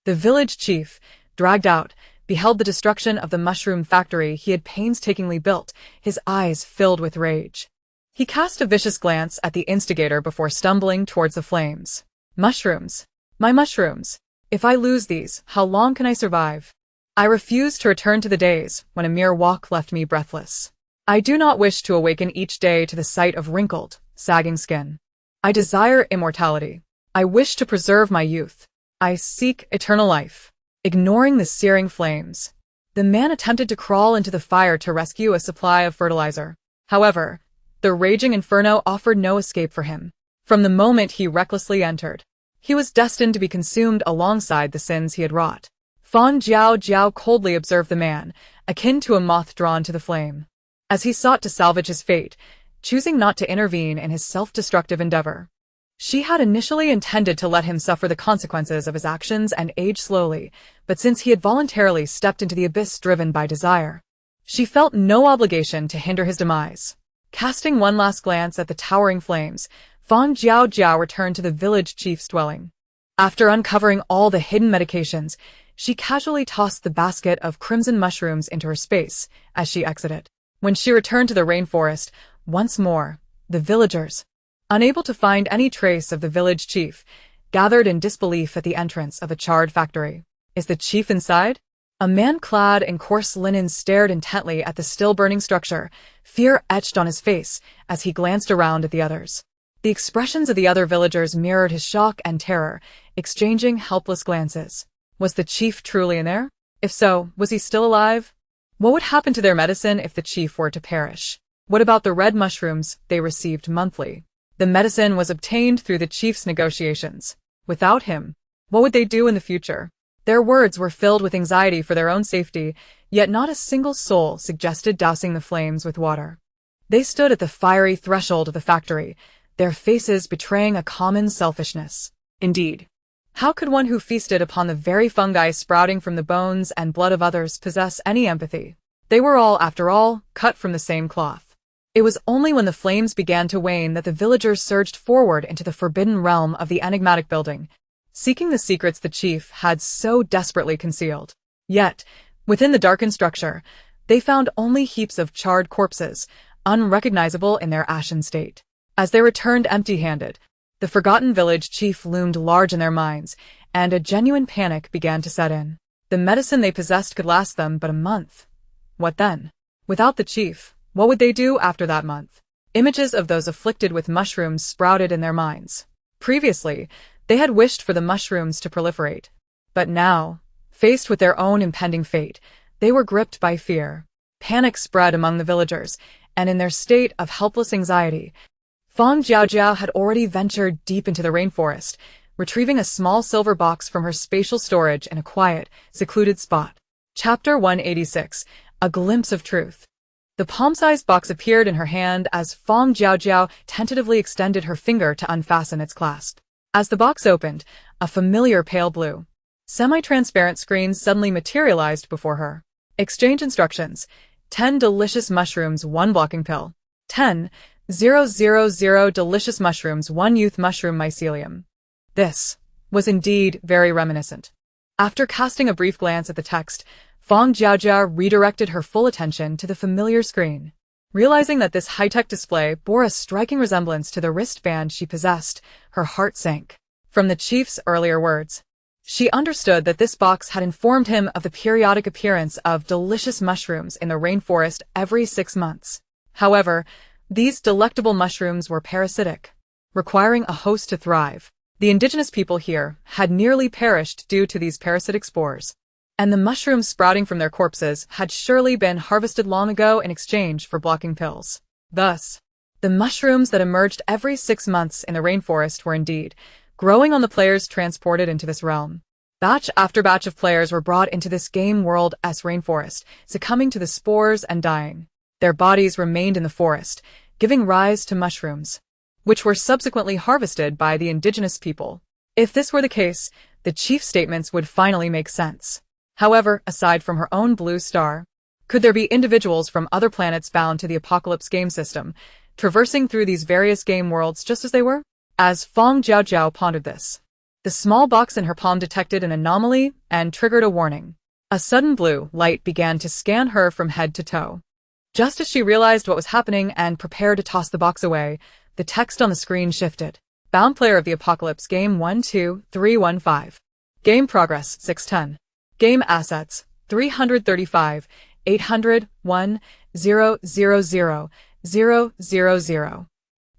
The village chief, dragged out, beheld the destruction of the mushroom factory he had painstakingly built, his eyes filled with rage. He cast a vicious glance at the instigator before stumbling towards the flames. Mushrooms! My mushrooms! If I lose these, how long can I survive? I refuse to return to the days when a mere walk left me breathless. I do not wish to awaken each day to the sight of wrinkled, sagging skin. I desire immortality. I wish to preserve my youth. I seek eternal life. Ignoring the searing flames, the man attempted to crawl into the fire to rescue a supply of fertilizer. However, the raging inferno offered no escape for him. From the moment he recklessly entered, He was destined to be consumed alongside the sins he had wrought. Fang Jiaojiao coldly observed the man, akin to a moth drawn to the flame, as he sought to salvage his fate, choosing not to intervene in his self-destructive endeavor. She had initially intended to let him suffer the consequences of his actions and age slowly, but since he had voluntarily stepped into the abyss driven by desire, she felt no obligation to hinder his demise. Casting one last glance at the towering flames, Fang Jiaojiao returned to the village chief's dwelling. After uncovering all the hidden medications, she casually tossed the basket of crimson mushrooms into her space as she exited. When she returned to the rainforest, once more, the villagers, unable to find any trace of the village chief, gathered in disbelief at the entrance of a charred factory. Is the chief inside? A man clad in coarse linen stared intently at the still-burning structure, fear etched on his face as he glanced around at the others. The expressions of the other villagers mirrored his shock and terror, exchanging helpless glances. Was the chief truly in there? If so, was he still alive? What would happen to their medicine if the chief were to perish? What about the red mushrooms they received monthly? The medicine was obtained through the chief's negotiations. Without him, what would they do in the future? Their words were filled with anxiety for their own safety, yet not a single soul suggested dousing the flames with water. They stood at the fiery threshold of the factory, their faces betraying a common selfishness. Indeed, how could one who feasted upon the very fungi sprouting from the bones and blood of others possess any empathy? They were all, after all, cut from the same cloth. It was only when the flames began to wane that the villagers surged forward into the forbidden realm of the enigmatic building, seeking the secrets the chief had so desperately concealed. Yet, within the darkened structure, they found only heaps of charred corpses, unrecognizable in their ashen state. As they returned empty-handed, the forgotten village chief loomed large in their minds, and a genuine panic began to set in. The medicine they possessed could last them but a month. What then? Without the chief, what would they do after that month? Images of those afflicted with mushrooms sprouted in their minds. Previously, they had wished for the mushrooms to proliferate. But now, faced with their own impending fate, they were gripped by fear. Panic spread among the villagers, and in their state of helpless anxiety, Fang Jiaojiao had already ventured deep into the rainforest, retrieving a small silver box from her spatial storage in a quiet, secluded spot. Chapter 186. A Glimpse of Truth. The palm-sized box appeared in her hand as Fang Jiaojiao tentatively extended her finger to unfasten its clasp. As the box opened, a familiar pale blue, semi-transparent screen suddenly materialized before her. Exchange instructions. 10 delicious mushrooms, 1 blocking pill. 10,000 delicious mushrooms, 1 youth mushroom mycelium. This was indeed very reminiscent. After casting a brief glance at the text, Fang Jiaojiao redirected her full attention to the familiar screen. Realizing that this high-tech display bore a striking resemblance to the wristband she possessed, her heart sank. From the chief's earlier words, she understood that this box had informed him of the periodic appearance of delicious mushrooms in the rainforest every 6 months. However, these delectable mushrooms were parasitic, requiring a host to thrive. The indigenous people here had nearly perished due to these parasitic spores, and the mushrooms sprouting from their corpses had surely been harvested long ago in exchange for blocking pills. Thus, the mushrooms that emerged every 6 months in the rainforest were indeed growing on the players transported into this realm. Batch after batch of players were brought into this game world's rainforest, succumbing to the spores and dying. Their bodies remained in the forest, giving rise to mushrooms, which were subsequently harvested by the indigenous people. If this were the case, the chief's statements would finally make sense. However, aside from her own blue star, could there be individuals from other planets bound to the Apocalypse game system, traversing through these various game worlds just as they were? As Fang Jiaojiao pondered this, the small box in her palm detected an anomaly and triggered a warning. A sudden blue light began to scan her from head to toe. Just as she realized what was happening and prepared to toss the box away, the text on the screen shifted. Bound player of the Apocalypse game 12315. Game progress 610. Game assets 335, 800, 1, 0, 0, 0, 0, 0, 0.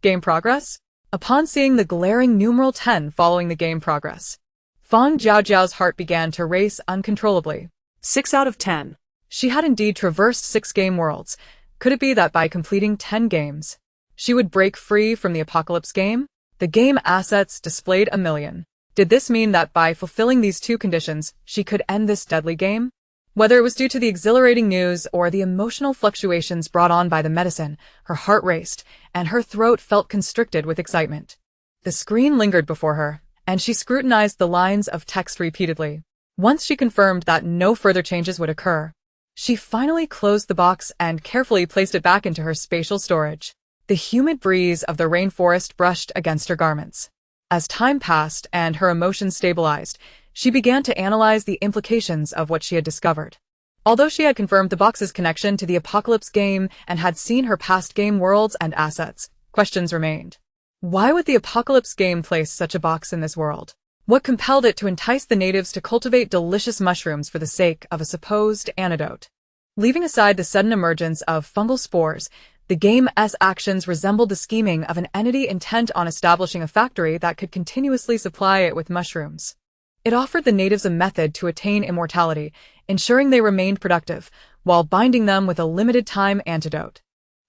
Game progress? Upon seeing the glaring numeral 10 following the game progress, Fang Jiaojiao's heart began to race uncontrollably. 6 out of 10. She had indeed traversed 6 game worlds. Could it be that by completing 10 games, she would break free from the Apocalypse game? The game assets displayed 1,000,000. Did this mean that by fulfilling these two conditions, she could end this deadly game? Whether it was due to the exhilarating news or the emotional fluctuations brought on by the medicine, her heart raced, and her throat felt constricted with excitement. The screen lingered before her, and she scrutinized the lines of text repeatedly. Once she confirmed that no further changes would occur, she finally closed the box and carefully placed it back into her spatial storage. The humid breeze of the rainforest brushed against her garments. As time passed and her emotions stabilized, she began to analyze the implications of what she had discovered. Although she had confirmed the box's connection to the Apocalypse game and had seen her past game worlds and assets, questions remained. Why would the Apocalypse game place such a box in this world? What compelled it to entice the natives to cultivate delicious mushrooms for the sake of a supposed antidote? Leaving aside the sudden emergence of fungal spores, the game's actions resembled the scheming of an entity intent on establishing a factory that could continuously supply it with mushrooms. It offered the natives a method to attain immortality, ensuring they remained productive, while binding them with a limited-time antidote.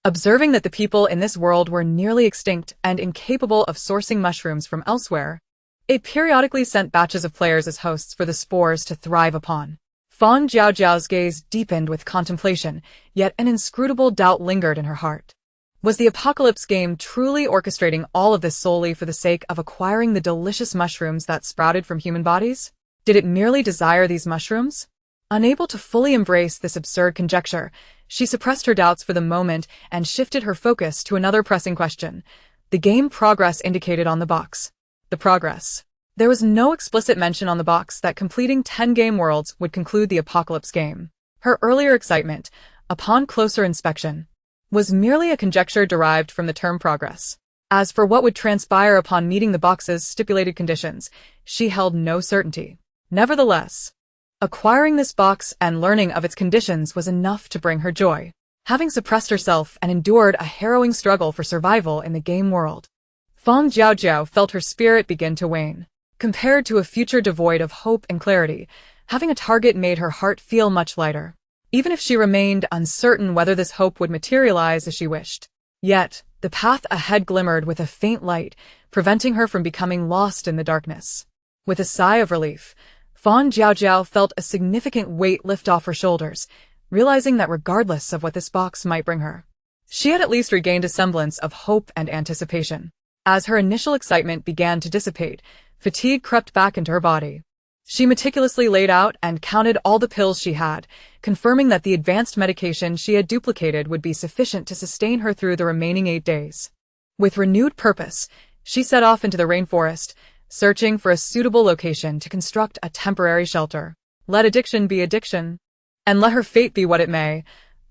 Observing that the people in this world were nearly extinct and incapable of sourcing mushrooms from elsewhere, it periodically sent batches of players as hosts for the spores to thrive upon. Fang Jiaojiao's gaze deepened with contemplation, yet an inscrutable doubt lingered in her heart. Was the Apocalypse game truly orchestrating all of this solely for the sake of acquiring the delicious mushrooms that sprouted from human bodies? Did it merely desire these mushrooms? Unable to fully embrace this absurd conjecture, she suppressed her doubts for the moment and shifted her focus to another pressing question: the game progress indicated on the box. The progress. There was no explicit mention on the box that completing 10 game worlds would conclude the Apocalypse game. Her earlier excitement, upon closer inspection, was merely a conjecture derived from the term progress. As for what would transpire upon meeting the box's stipulated conditions, she held no certainty. Nevertheless, acquiring this box and learning of its conditions was enough to bring her joy. Having suppressed herself and endured a harrowing struggle for survival in the game world, Fang Jiaojiao felt her spirit begin to wane. Compared to a future devoid of hope and clarity, having a target made her heart feel much lighter, even if she remained uncertain whether this hope would materialize as she wished. Yet, the path ahead glimmered with a faint light, preventing her from becoming lost in the darkness. With a sigh of relief, Fang Jiaojiao felt a significant weight lift off her shoulders, realizing that regardless of what this box might bring her, she had at least regained a semblance of hope and anticipation. As her initial excitement began to dissipate, fatigue crept back into her body. She meticulously laid out and counted all the pills she had, confirming that the advanced medication she had duplicated would be sufficient to sustain her through the remaining 8 days. With renewed purpose, she set off into the rainforest, searching for a suitable location to construct a temporary shelter. Let addiction be addiction, and let her fate be what it may.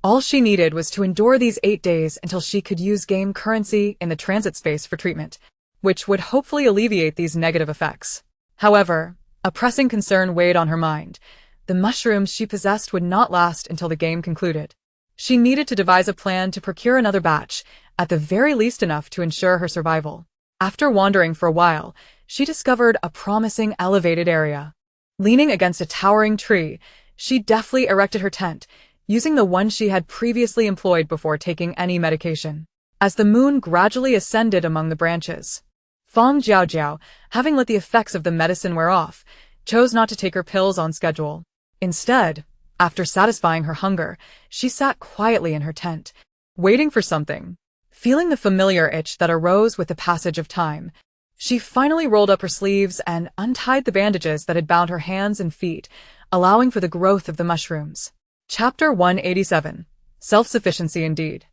All she needed was to endure these 8 days until she could use game currency in the transit space for treatment, which would hopefully alleviate these negative effects. However, a pressing concern weighed on her mind. The mushrooms she possessed would not last until the game concluded. She needed to devise a plan to procure another batch, at the very least enough to ensure her survival. After wandering for a while, she discovered a promising elevated area. Leaning against a towering tree, she deftly erected her tent, using the one she had previously employed before taking any medication. As the moon gradually ascended among the branches, Fang Jiaojiao, having let the effects of the medicine wear off, chose not to take her pills on schedule. Instead, after satisfying her hunger, she sat quietly in her tent, waiting for something. Feeling the familiar itch that arose with the passage of time, she finally rolled up her sleeves and untied the bandages that had bound her hands and feet, allowing for the growth of the mushrooms. Chapter 187. Self-sufficiency indeed.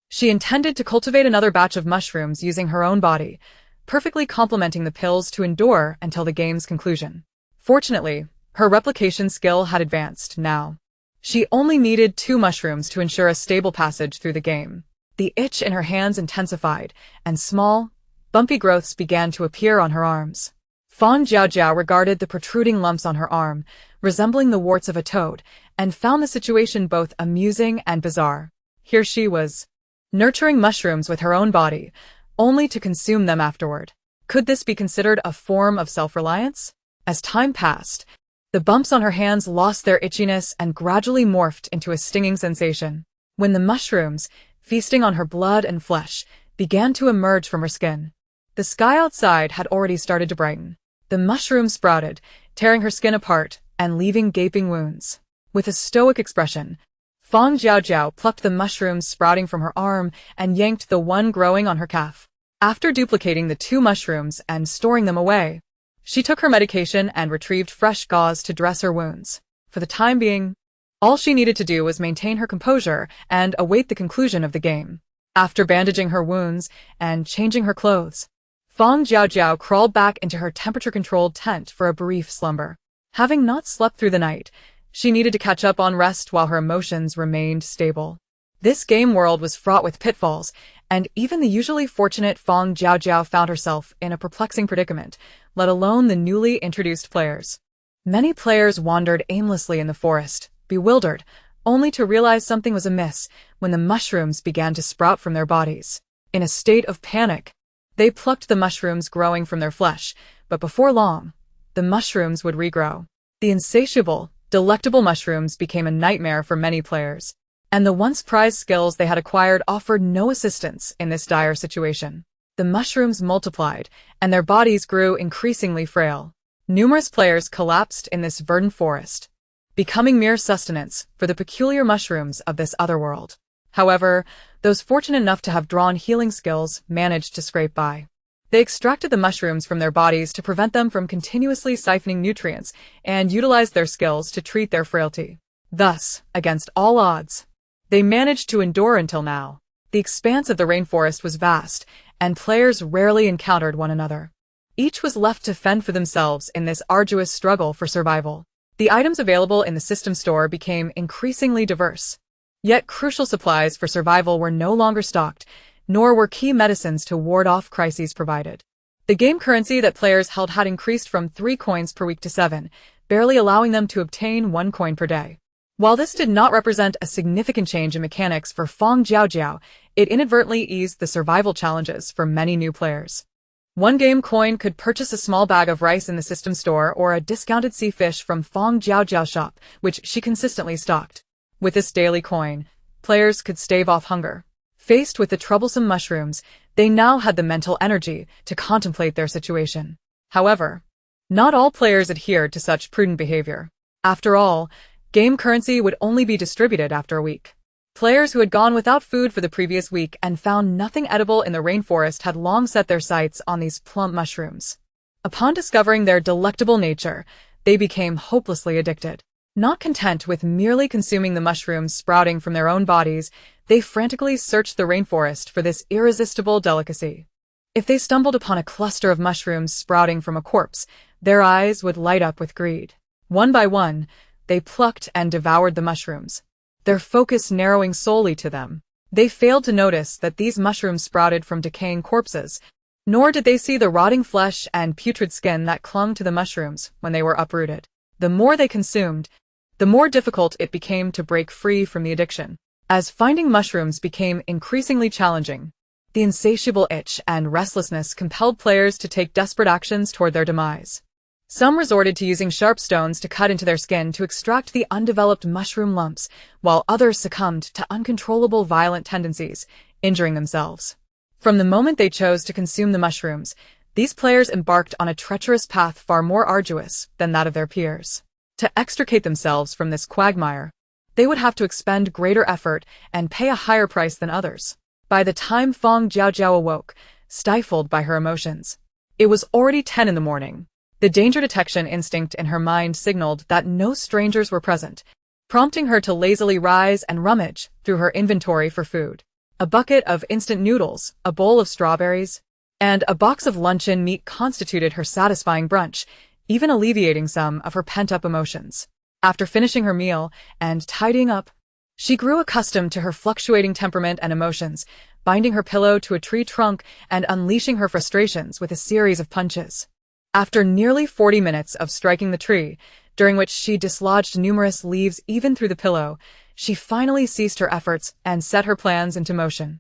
She intended to cultivate another batch of mushrooms using her own body, perfectly complementing the pills to endure until the game's conclusion. Fortunately, her replication skill had advanced now. She only needed 2 mushrooms to ensure a stable passage through the game. The itch in her hands intensified, and small, bumpy growths began to appear on her arms. Fang Jiaojiao regarded the protruding lumps on her arm, resembling the warts of a toad, and found the situation both amusing and bizarre. Here she was, nurturing mushrooms with her own body, only to consume them afterward. Could this be considered a form of self-reliance? As time passed, the bumps on her hands lost their itchiness and gradually morphed into a stinging sensation. When the mushrooms, feasting on her blood and flesh, began to emerge from her skin, the sky outside had already started to brighten. The The mushroom sprouted, tearing her skin apart and leaving gaping wounds. With a stoic expression, Fang Jiaojiao plucked the mushrooms sprouting from her arm and yanked the one growing on her calf. After duplicating the 2 mushrooms and storing them away, she took her medication and retrieved fresh gauze to dress her wounds. For the time being, all she needed to do was maintain her composure and await the conclusion of the game. After bandaging her wounds and changing her clothes, Fang Jiaojiao crawled back into her temperature-controlled tent for a brief slumber. Having not slept through the night, she needed to catch up on rest while her emotions remained stable. This game world was fraught with pitfalls, and even the usually fortunate Fang Jiaojiao found herself in a perplexing predicament, let alone the newly introduced players. Many players wandered aimlessly in the forest, bewildered, only to realize something was amiss when the mushrooms began to sprout from their bodies. In a state of panic, they plucked the mushrooms growing from their flesh, but before long, the mushrooms would regrow. The insatiable, delectable mushrooms became a nightmare for many players, and the once prized skills they had acquired offered no assistance in this dire situation. The mushrooms multiplied, and their bodies grew increasingly frail. Numerous players collapsed in this verdant forest, becoming mere sustenance for the peculiar mushrooms of this other world. However, those fortunate enough to have drawn healing skills managed to scrape by. They extracted the mushrooms from their bodies to prevent them from continuously siphoning nutrients and utilized their skills to treat their frailty. Thus, against all odds, they managed to endure until now. The expanse of the rainforest was vast, and players rarely encountered one another. Each was left to fend for themselves in this arduous struggle for survival. The items available in the system store became increasingly diverse. Yet crucial supplies for survival were no longer stocked, nor were key medicines to ward off crises provided. The game currency that players held had increased from 3 coins per week to 7, barely allowing them to obtain 1 coin per day. While this did not represent a significant change in mechanics for Fang Jiaojiao, it inadvertently eased the survival challenges for many new players. 1 game coin could purchase a small bag of rice in the system store or a discounted sea fish from Fang Jiaojiao's shop, which she consistently stocked. With this daily coin, players could stave off hunger. Faced with the troublesome mushrooms, they now had the mental energy to contemplate their situation. However, not all players adhered to such prudent behavior. After all, game currency would only be distributed after a week. Players who had gone without food for the previous week and found nothing edible in the rainforest had long set their sights on these plump mushrooms. Upon discovering their delectable nature, they became hopelessly addicted. Not content with merely consuming the mushrooms sprouting from their own bodies, they frantically searched the rainforest for this irresistible delicacy. If they stumbled upon a cluster of mushrooms sprouting from a corpse, their eyes would light up with greed. One by one, they plucked and devoured the mushrooms, their focus narrowing solely to them. They failed to notice that these mushrooms sprouted from decaying corpses, nor did they see the rotting flesh and putrid skin that clung to the mushrooms when they were uprooted. The more they consumed, the more difficult it became to break free from the addiction. As finding mushrooms became increasingly challenging, the insatiable itch and restlessness compelled players to take desperate actions toward their demise. Some resorted to using sharp stones to cut into their skin to extract the undeveloped mushroom lumps, while others succumbed to uncontrollable violent tendencies, injuring themselves. From the moment they chose to consume the mushrooms, these players embarked on a treacherous path far more arduous than that of their peers. To extricate themselves from this quagmire, they would have to expend greater effort and pay a higher price than others. By the time Fang Jiaojiao awoke, stifled by her emotions, it was already 10 in the morning. The danger detection instinct in her mind signaled that no strangers were present, prompting her to lazily rise and rummage through her inventory for food. A bucket of instant noodles, a bowl of strawberries, and a box of luncheon meat constituted her satisfying brunch, even alleviating some of her pent-up emotions. After finishing her meal and tidying up, she grew accustomed to her fluctuating temperament and emotions, binding her pillow to a tree trunk and unleashing her frustrations with a series of punches. After nearly 40 minutes of striking the tree, during which she dislodged numerous leaves even through the pillow, she finally ceased her efforts and set her plans into motion.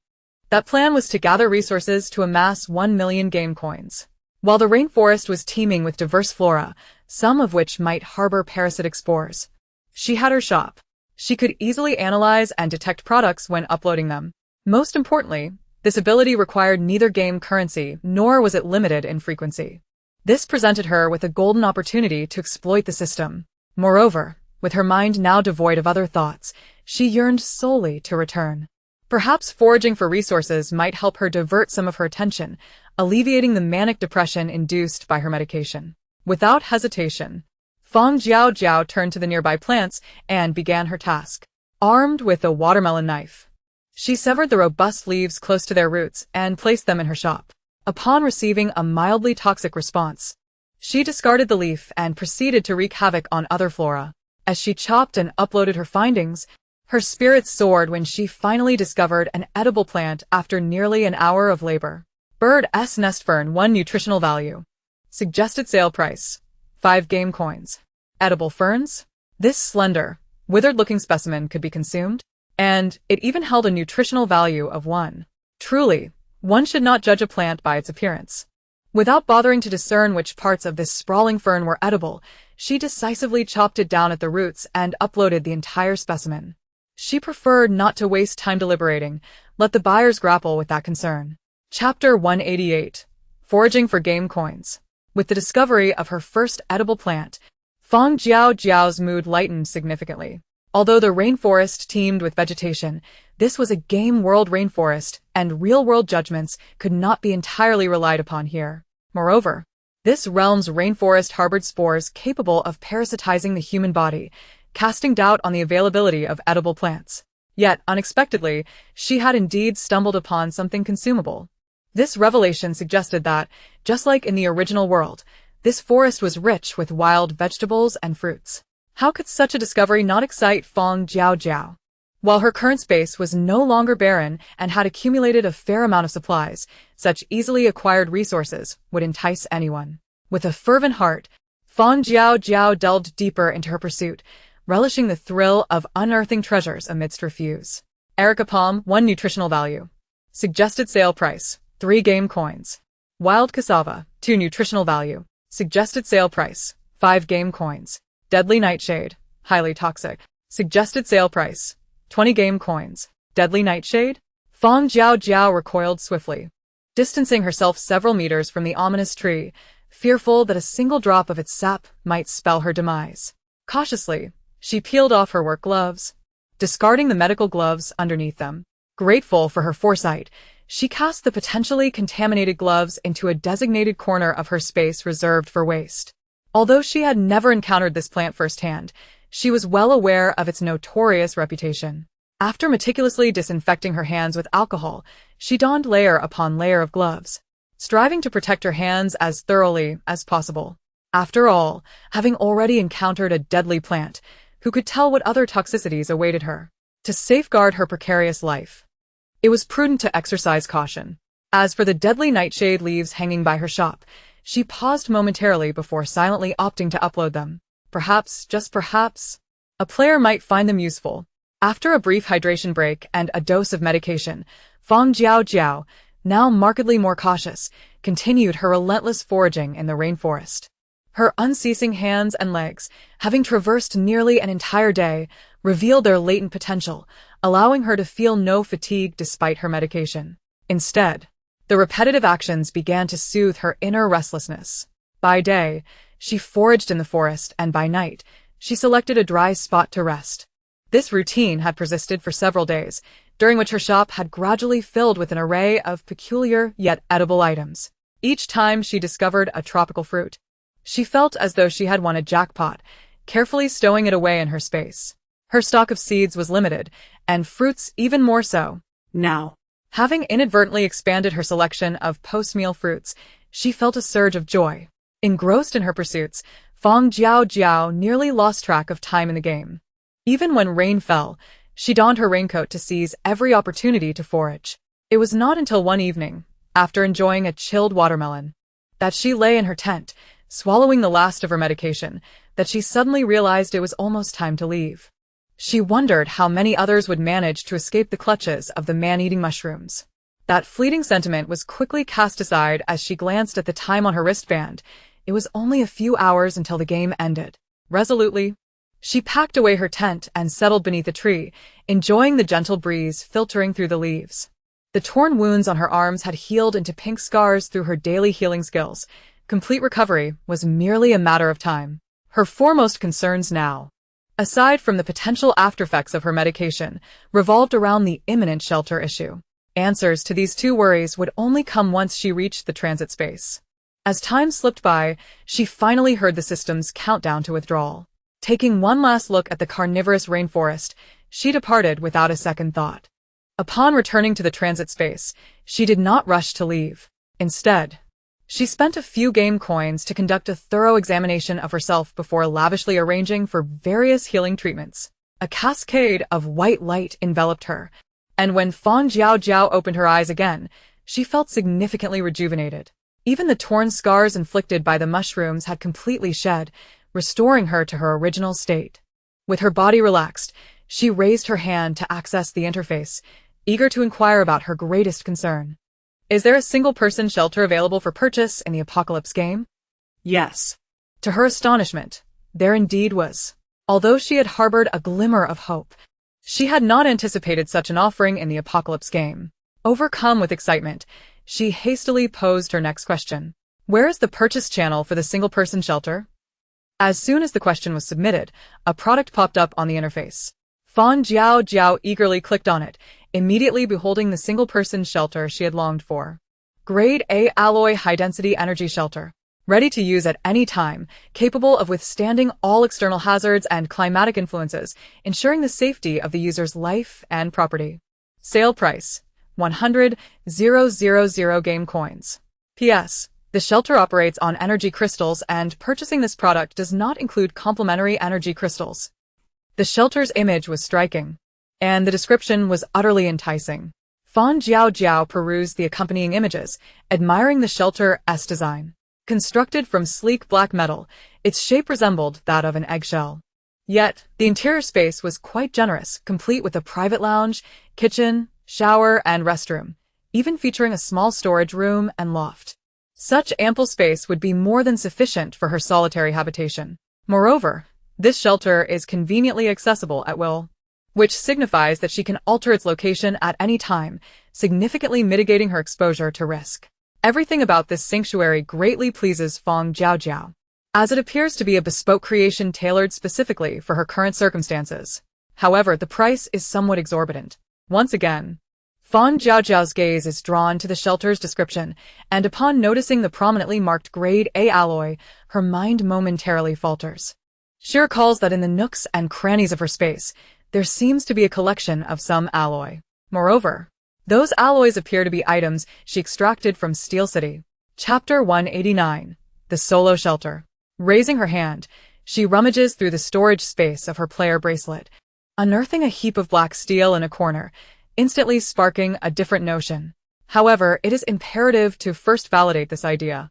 That plan was to gather resources to amass 1 million game coins. While the rainforest was teeming with diverse flora, some of which might harbor parasitic spores, she had her shop. She could easily analyze and detect products when uploading them. Most importantly, this ability required neither game currency nor was it limited in frequency. This presented her with a golden opportunity to exploit the system. Moreover, with her mind now devoid of other thoughts, she yearned solely to return. Perhaps foraging for resources might help her divert some of her attention, alleviating the manic depression induced by her medication. Without hesitation, Fang Jiaojiao turned to the nearby plants and began her task. Armed with a watermelon knife, she severed the robust leaves close to their roots and placed them in her shop. Upon receiving a mildly toxic response, she discarded the leaf and proceeded to wreak havoc on other flora. As she chopped and uploaded her findings, her spirits soared when she finally discovered an edible plant after nearly an hour of labor. Bird's nest fern, 1 nutritional value. Suggested sale price, 5 game coins. Edible ferns? This slender, withered-looking specimen could be consumed, and it even held a nutritional value of 1. Truly, one should not judge a plant by its appearance. Without bothering to discern which parts of this sprawling fern were edible, she decisively chopped it down at the roots and uploaded the entire specimen. She preferred not to waste time deliberating, let the buyers grapple with that concern. Chapter 188. Foraging for Game Coins. With the discovery of her first edible plant, Fang Jiaojiao's mood lightened significantly. Although the rainforest teemed with vegetation, this was a game-world rainforest, and real-world judgments could not be entirely relied upon here. Moreover, this realm's rainforest harbored spores capable of parasitizing the human body, casting doubt on the availability of edible plants. Yet, unexpectedly, she had indeed stumbled upon something consumable. This revelation suggested that, just like in the original world, this forest was rich with wild vegetables and fruits. How could such a discovery not excite Fang Jiaojiao? While her current space was no longer barren and had accumulated a fair amount of supplies, such easily acquired resources would entice anyone. With a fervent heart, Fang Jiaojiao delved deeper into her pursuit, relishing the thrill of unearthing treasures amidst refuse. Erica palm, 1 nutritional value. Suggested sale price, 3 game coins. Wild cassava, 2 nutritional value. Suggested sale price, 5 game coins. Deadly nightshade, highly toxic. Suggested sale price, 20 game coins. Deadly nightshade? Fang Jiaojiao recoiled swiftly, distancing herself several meters from the ominous tree, fearful that a single drop of its sap might spell her demise. Cautiously, she peeled off her work gloves, discarding the medical gloves underneath them. Grateful for her foresight, she cast the potentially contaminated gloves into a designated corner of her space reserved for waste. Although she had never encountered this plant firsthand, she was well aware of its notorious reputation. After meticulously disinfecting her hands with alcohol, she donned layer upon layer of gloves, striving to protect her hands as thoroughly as possible. After all, having already encountered a deadly plant, who could tell what other toxicities awaited her? To safeguard her precarious life, it was prudent to exercise caution. As for the deadly nightshade leaves hanging by her shop, she paused momentarily before silently opting to upload them. Perhaps, just perhaps, a player might find them useful. After a brief hydration break and a dose of medication, Fang Jiaojiao, now markedly more cautious, continued her relentless foraging in the rainforest. Her unceasing hands and legs, having traversed nearly an entire day, revealed their latent potential, allowing her to feel no fatigue despite her medication. Instead, the repetitive actions began to soothe her inner restlessness. By day, she foraged in the forest, and by night, she selected a dry spot to rest. This routine had persisted for several days, during which her shop had gradually filled with an array of peculiar yet edible items. Each time she discovered a tropical fruit, she felt as though she had won a jackpot, carefully stowing it away in her space. Her stock of seeds was limited, and fruits even more so. Now, having inadvertently expanded her selection of post-meal fruits, she felt a surge of joy. Engrossed in her pursuits, Fang Jiaojiao nearly lost track of time in the game. Even when rain fell, she donned her raincoat to seize every opportunity to forage. It was not until one evening, after enjoying a chilled watermelon, that she lay in her tent, swallowing the last of her medication, that she suddenly realized it was almost time to leave. She wondered how many others would manage to escape the clutches of the man-eating mushrooms. That fleeting sentiment was quickly cast aside as she glanced at the time on her wristband. It was only a few hours until the game ended. Resolutely, she packed away her tent and settled beneath a tree, enjoying the gentle breeze filtering through the leaves. The torn wounds on her arms had healed into pink scars through her daily healing skills, complete recovery was merely a matter of time. Her foremost concerns now, aside from the potential aftereffects of her medication, revolved around the imminent shelter issue. Answers to these two worries would only come once she reached the transit space. As time slipped by, she finally heard the system's countdown to withdrawal. Taking one last look at the carnivorous rainforest, she departed without a second thought. Upon returning to the transit space, she did not rush to leave. Instead, she spent a few game coins to conduct a thorough examination of herself before lavishly arranging for various healing treatments. A cascade of white light enveloped her, and when Fang Jiaojiao opened her eyes again, she felt significantly rejuvenated. Even the torn scars inflicted by the mushrooms had completely shed, restoring her to her original state. With her body relaxed, she raised her hand to access the interface, eager to inquire about her greatest concern. Is there a single-person shelter available for purchase in the Apocalypse game? Yes. To her astonishment, there indeed was. Although she had harbored a glimmer of hope, she had not anticipated such an offering in the Apocalypse game. Overcome with excitement, she hastily posed her next question. Where is the purchase channel for the single-person shelter? As soon as the question was submitted, a product popped up on the interface. Fang Jiaojiao eagerly clicked on it, immediately beholding the single-person shelter she had longed for. Grade A Alloy High-Density Energy Shelter. Ready to use at any time, capable of withstanding all external hazards and climatic influences, ensuring the safety of the user's life and property. Sale price: 100,000 game coins. P.S. The shelter operates on energy crystals, and purchasing this product does not include complementary energy crystals. The shelter's image was striking, and the description was utterly enticing. Fang Jiaojiao perused the accompanying images, admiring the shelter's design. Constructed from sleek black metal, its shape resembled that of an eggshell. Yet, the interior space was quite generous, complete with a private lounge, kitchen, shower, and restroom, even featuring a small storage room and loft. Such ample space would be more than sufficient for her solitary habitation. Moreover, this shelter is conveniently accessible at will, which signifies that she can alter its location at any time, significantly mitigating her exposure to risk. Everything about this sanctuary greatly pleases Fang Jiaojiao, as it appears to be a bespoke creation tailored specifically for her current circumstances. However, the price is somewhat exorbitant. Once again, Fang Jiaojiao's gaze is drawn to the shelter's description, and upon noticing the prominently marked Grade A alloy, her mind momentarily falters. She recalls that in the nooks and crannies of her space, there seems to be a collection of some alloy. Moreover, those alloys appear to be items she extracted from Steel City. Chapter 189. The Solo Shelter. Raising her hand, she rummages through the storage space of her player bracelet, unearthing a heap of black steel in a corner, instantly sparking a different notion. However, it is imperative to first validate this idea.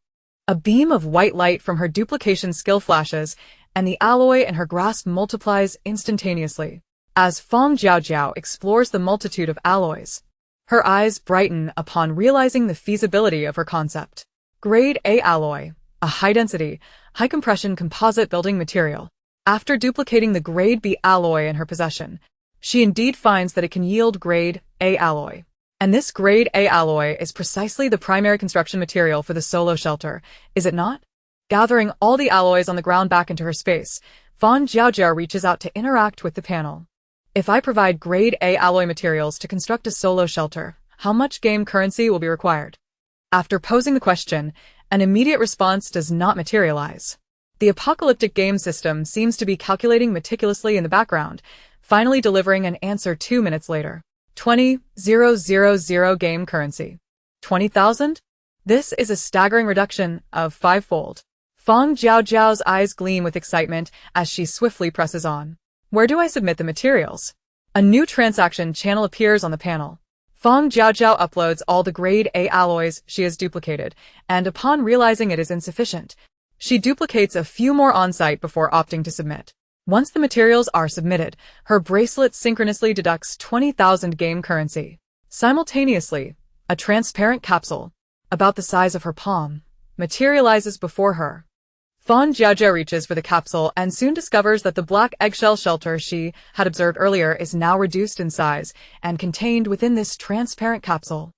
A beam of white light from her duplication skill flashes, and the alloy in her grasp multiplies instantaneously. As Fang Jiaojiao explores the multitude of alloys, her eyes brighten upon realizing the feasibility of her concept. Grade A alloy, a high-density, high-compression composite building material. After duplicating the Grade B alloy in her possession, she indeed finds that it can yield Grade A alloy. And this Grade A alloy is precisely the primary construction material for the solo shelter, is it not? Gathering all the alloys on the ground back into her space, Fang Jiaojiao reaches out to interact with the panel. If I provide Grade A alloy materials to construct a solo shelter, how much game currency will be required? After posing the question, an immediate response does not materialize. The apocalyptic game system seems to be calculating meticulously in the background, finally delivering an answer 2 minutes later. 20,000 game currency. 20,000? This is a staggering reduction of 5-fold. Fang Jiaojiao's eyes gleam with excitement as she swiftly presses on. Where do I submit the materials? A new transaction channel appears on the panel. Fang Jiaojiao uploads all the Grade A alloys she has duplicated, and upon realizing it is insufficient, she duplicates a few more on-site before opting to submit. Once the materials are submitted, her bracelet synchronously deducts 20,000 game currency. Simultaneously, a transparent capsule, about the size of her palm, materializes before her. Fang Jiaojiao reaches for the capsule and soon discovers that the black eggshell shelter she had observed earlier is now reduced in size and contained within this transparent capsule.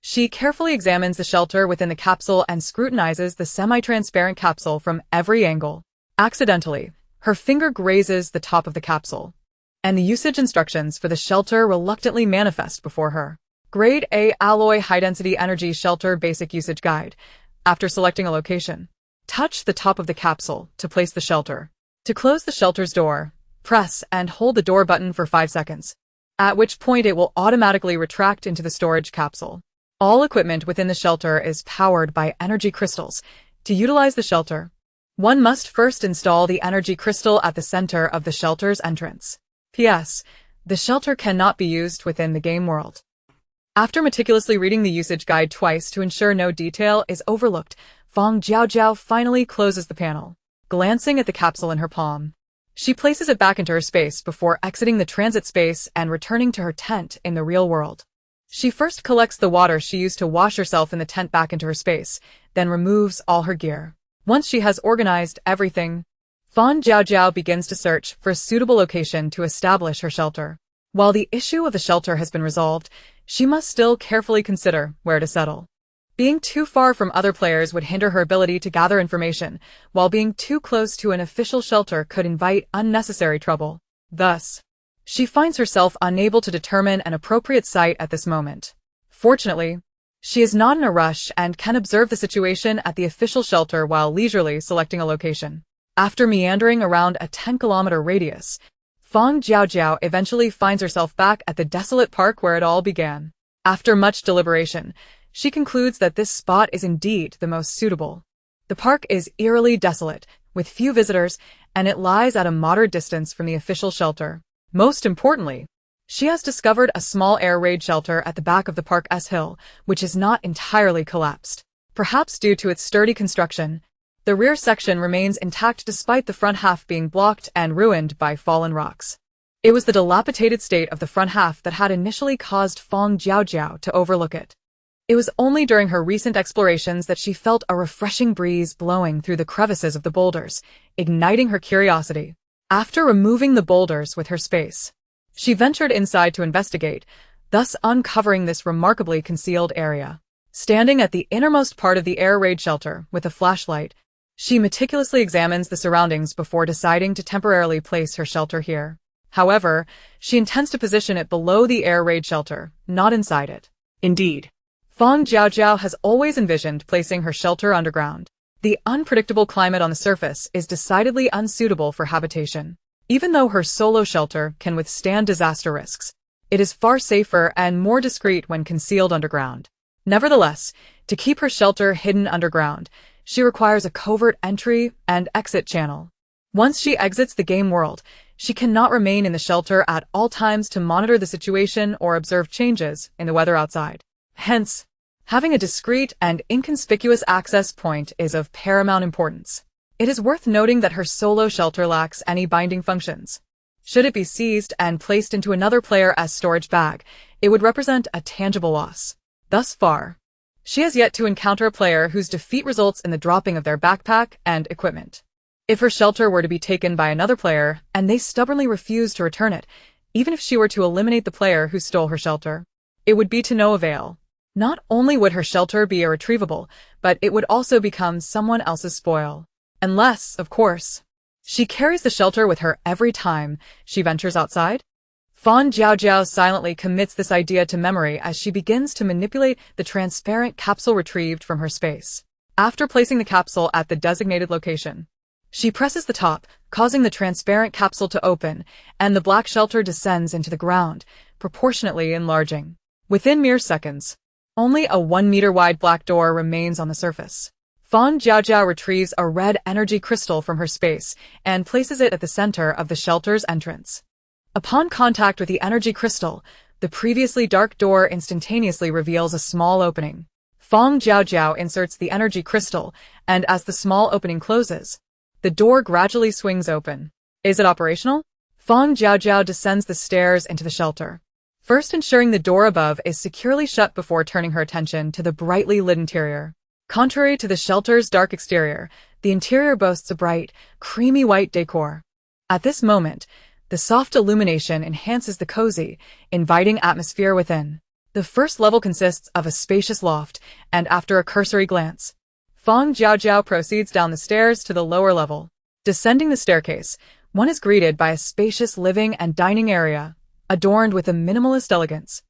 She carefully examines the shelter within the capsule and scrutinizes the semi-transparent capsule from every angle. Accidentally, her finger grazes the top of the capsule, and the usage instructions for the shelter reluctantly manifest before her. Grade A Alloy High-Density Energy Shelter Basic Usage Guide. After selecting a location, touch the top of the capsule to place the shelter. To close the shelter's door, press and hold the door button for 5 seconds, at which point it will automatically retract into the storage capsule. All equipment within the shelter is powered by energy crystals. To utilize the shelter, one must first install the energy crystal at the center of the shelter's entrance. P.S. The shelter cannot be used within the game world. After meticulously reading the usage guide twice to ensure no detail is overlooked, Fang Jiaojiao finally closes the panel. Glancing at the capsule in her palm, she places it back into her space before exiting the transit space and returning to her tent in the real world. She first collects the water she used to wash herself in the tent back into her space, then removes all her gear. Once she has organized everything, Fang Jiaojiao begins to search for a suitable location to establish her shelter. While the issue of the shelter has been resolved, she must still carefully consider where to settle. Being too far from other players would hinder her ability to gather information, while being too close to an official shelter could invite unnecessary trouble. Thus, she finds herself unable to determine an appropriate site at this moment. Fortunately, she is not in a rush and can observe the situation at the official shelter while leisurely selecting a location. After meandering around a 10-kilometer radius, Fang Jiaojiao eventually finds herself back at the desolate park where it all began. After much deliberation, she concludes that this spot is indeed the most suitable. The park is eerily desolate, with few visitors, and it lies at a moderate distance from the official shelter. Most importantly, she has discovered a small air raid shelter at the back of the park's hill, which is not entirely collapsed. Perhaps due to its sturdy construction, the rear section remains intact despite the front half being blocked and ruined by fallen rocks. It was the dilapidated state of the front half that had initially caused Fang Jiaojiao to overlook it. It was only during her recent explorations that she felt a refreshing breeze blowing through the crevices of the boulders, igniting her curiosity. After removing the boulders with her space, she ventured inside to investigate, thus uncovering this remarkably concealed area. Standing at the innermost part of the air raid shelter with a flashlight, she meticulously examines the surroundings before deciding to temporarily place her shelter here. However, she intends to position it below the air raid shelter, not inside it. Indeed, Fang Jiaojiao has always envisioned placing her shelter underground. The unpredictable climate on the surface is decidedly unsuitable for habitation. Even though her solo shelter can withstand disaster risks, it is far safer and more discreet when concealed underground. Nevertheless, to keep her shelter hidden underground, she requires a covert entry and exit channel. Once she exits the game world, she cannot remain in the shelter at all times to monitor the situation or observe changes in the weather outside. Hence, having a discreet and inconspicuous access point is of paramount importance. It is worth noting that her solo shelter lacks any binding functions. Should it be seized and placed into another player's storage bag, it would represent a tangible loss. Thus far, she has yet to encounter a player whose defeat results in the dropping of their backpack and equipment. If her shelter were to be taken by another player and they stubbornly refuse to return it, even if she were to eliminate the player who stole her shelter, it would be to no avail. Not only would her shelter be irretrievable, but it would also become someone else's spoil. Unless, of course, she carries the shelter with her every time she ventures outside. Fang Jiaojiao silently commits this idea to memory as she begins to manipulate the transparent capsule retrieved from her space. After placing the capsule at the designated location, she presses the top, causing the transparent capsule to open, and the black shelter descends into the ground, proportionately enlarging. Within mere seconds, only a 1-meter-wide black door remains on the surface. Fang Jiaojiao retrieves a red energy crystal from her space and places it at the center of the shelter's entrance. Upon contact with the energy crystal, the previously dark door instantaneously reveals a small opening. Fang Jiaojiao inserts the energy crystal, and as the small opening closes, the door gradually swings open. Is it operational? Fang Jiaojiao descends the stairs into the shelter, first ensuring the door above is securely shut before turning her attention to the brightly lit interior. Contrary to the shelter's dark exterior, the interior boasts a bright, creamy white decor. At this moment, the soft illumination enhances the cozy, inviting atmosphere within. The first level consists of a spacious loft, and after a cursory glance, Fang Jiaojiao proceeds down the stairs to the lower level. Descending the staircase, one is greeted by a spacious living and dining area, adorned with a minimalist elegance,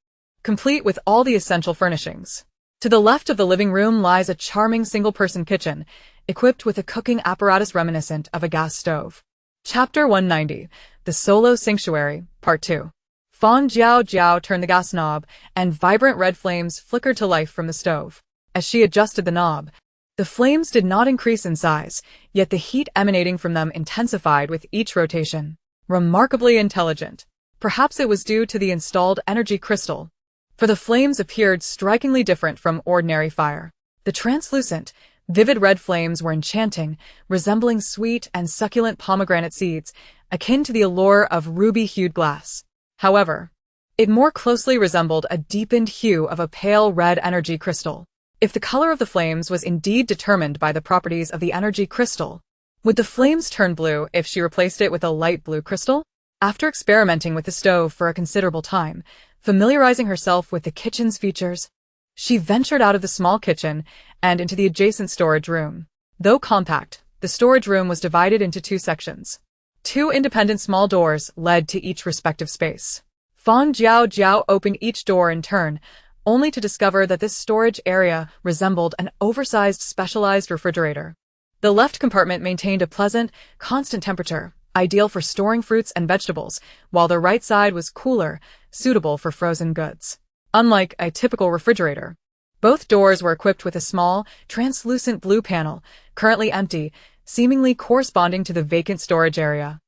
complete with all the essential furnishings. To the left of the living room lies a charming single-person kitchen, equipped with a cooking apparatus reminiscent of a gas stove. Chapter 190, The Solo Sanctuary, Part 2. Fang Jiaojiao turned the gas knob, and vibrant red flames flickered to life from the stove. As she adjusted the knob, the flames did not increase in size, yet the heat emanating from them intensified with each rotation. Remarkably intelligent. Perhaps it was due to the installed energy crystal, for the flames appeared strikingly different from ordinary fire. The translucent, vivid red flames were enchanting, resembling sweet and succulent pomegranate seeds, akin to the allure of ruby-hued glass. However, it more closely resembled a deepened hue of a pale red energy crystal. If the color of the flames was indeed determined by the properties of the energy crystal, would the flames turn blue if she replaced it with a light blue crystal? After experimenting with the stove for a considerable time, familiarizing herself with the kitchen's features, she ventured out of the small kitchen and into the adjacent storage room. Though compact, the storage room was divided into two sections. Two independent small doors led to each respective space. Fang Jiaojiao opened each door in turn, only to discover that this storage area resembled an oversized specialized refrigerator. The left compartment maintained a pleasant, constant temperature, ideal for storing fruits and vegetables, while the right side was cooler, suitable for frozen goods. Unlike a typical refrigerator, both doors were equipped with a small, translucent blue panel, currently empty, seemingly corresponding to the vacant storage area.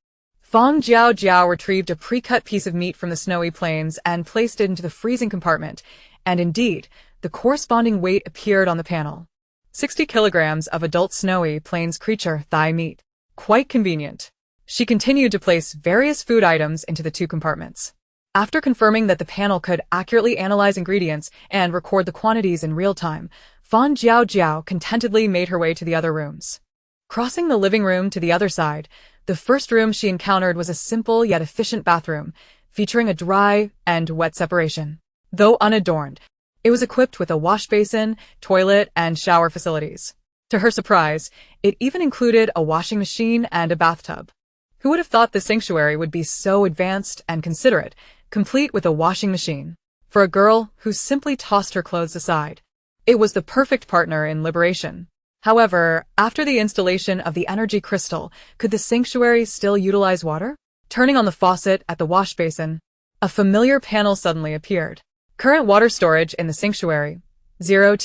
Fang Jiaojiao retrieved a pre-cut piece of meat from the snowy plains and placed it into the freezing compartment, and indeed, the corresponding weight appeared on the panel. 60 kilograms of adult snowy plains creature thigh meat. Quite convenient. She continued to place various food items into the two compartments. After confirming that the panel could accurately analyze ingredients and record the quantities in real time, Fang Jiaojiao contentedly made her way to the other rooms. Crossing the living room to the other side, the first room she encountered was a simple yet efficient bathroom, featuring a dry and wet separation. Though unadorned, it was equipped with a wash basin, toilet, and shower facilities. To her surprise, it even included a washing machine and a bathtub. Who would have thought the sanctuary would be so advanced and considerate, complete with a washing machine? For a girl who simply tossed her clothes aside, it was the perfect partner in liberation. However, after the installation of the energy crystal, could the sanctuary still utilize water? Turning on the faucet at the wash basin, a familiar panel suddenly appeared. Current water storage in the sanctuary, 0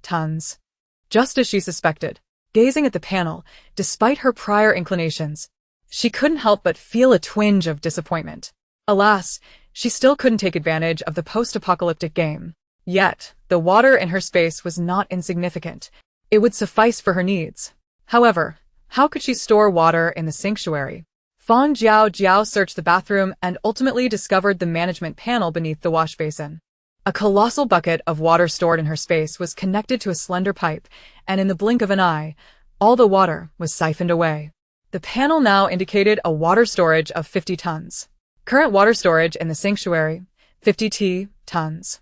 tons. Just as she suspected. Gazing at the panel, despite her prior inclinations, she couldn't help but feel a twinge of disappointment. Alas, she still couldn't take advantage of the post-apocalyptic game. Yet, the water in her space was not insignificant. It would suffice for her needs. However, how could she store water in the sanctuary? Fang Jiaojiao searched the bathroom and ultimately discovered the management panel beneath the wash basin. A colossal bucket of water stored in her space was connected to a slender pipe, and in the blink of an eye, all the water was siphoned away. The panel now indicated a water storage of 50 tons. Current water storage in the sanctuary, 50 tons.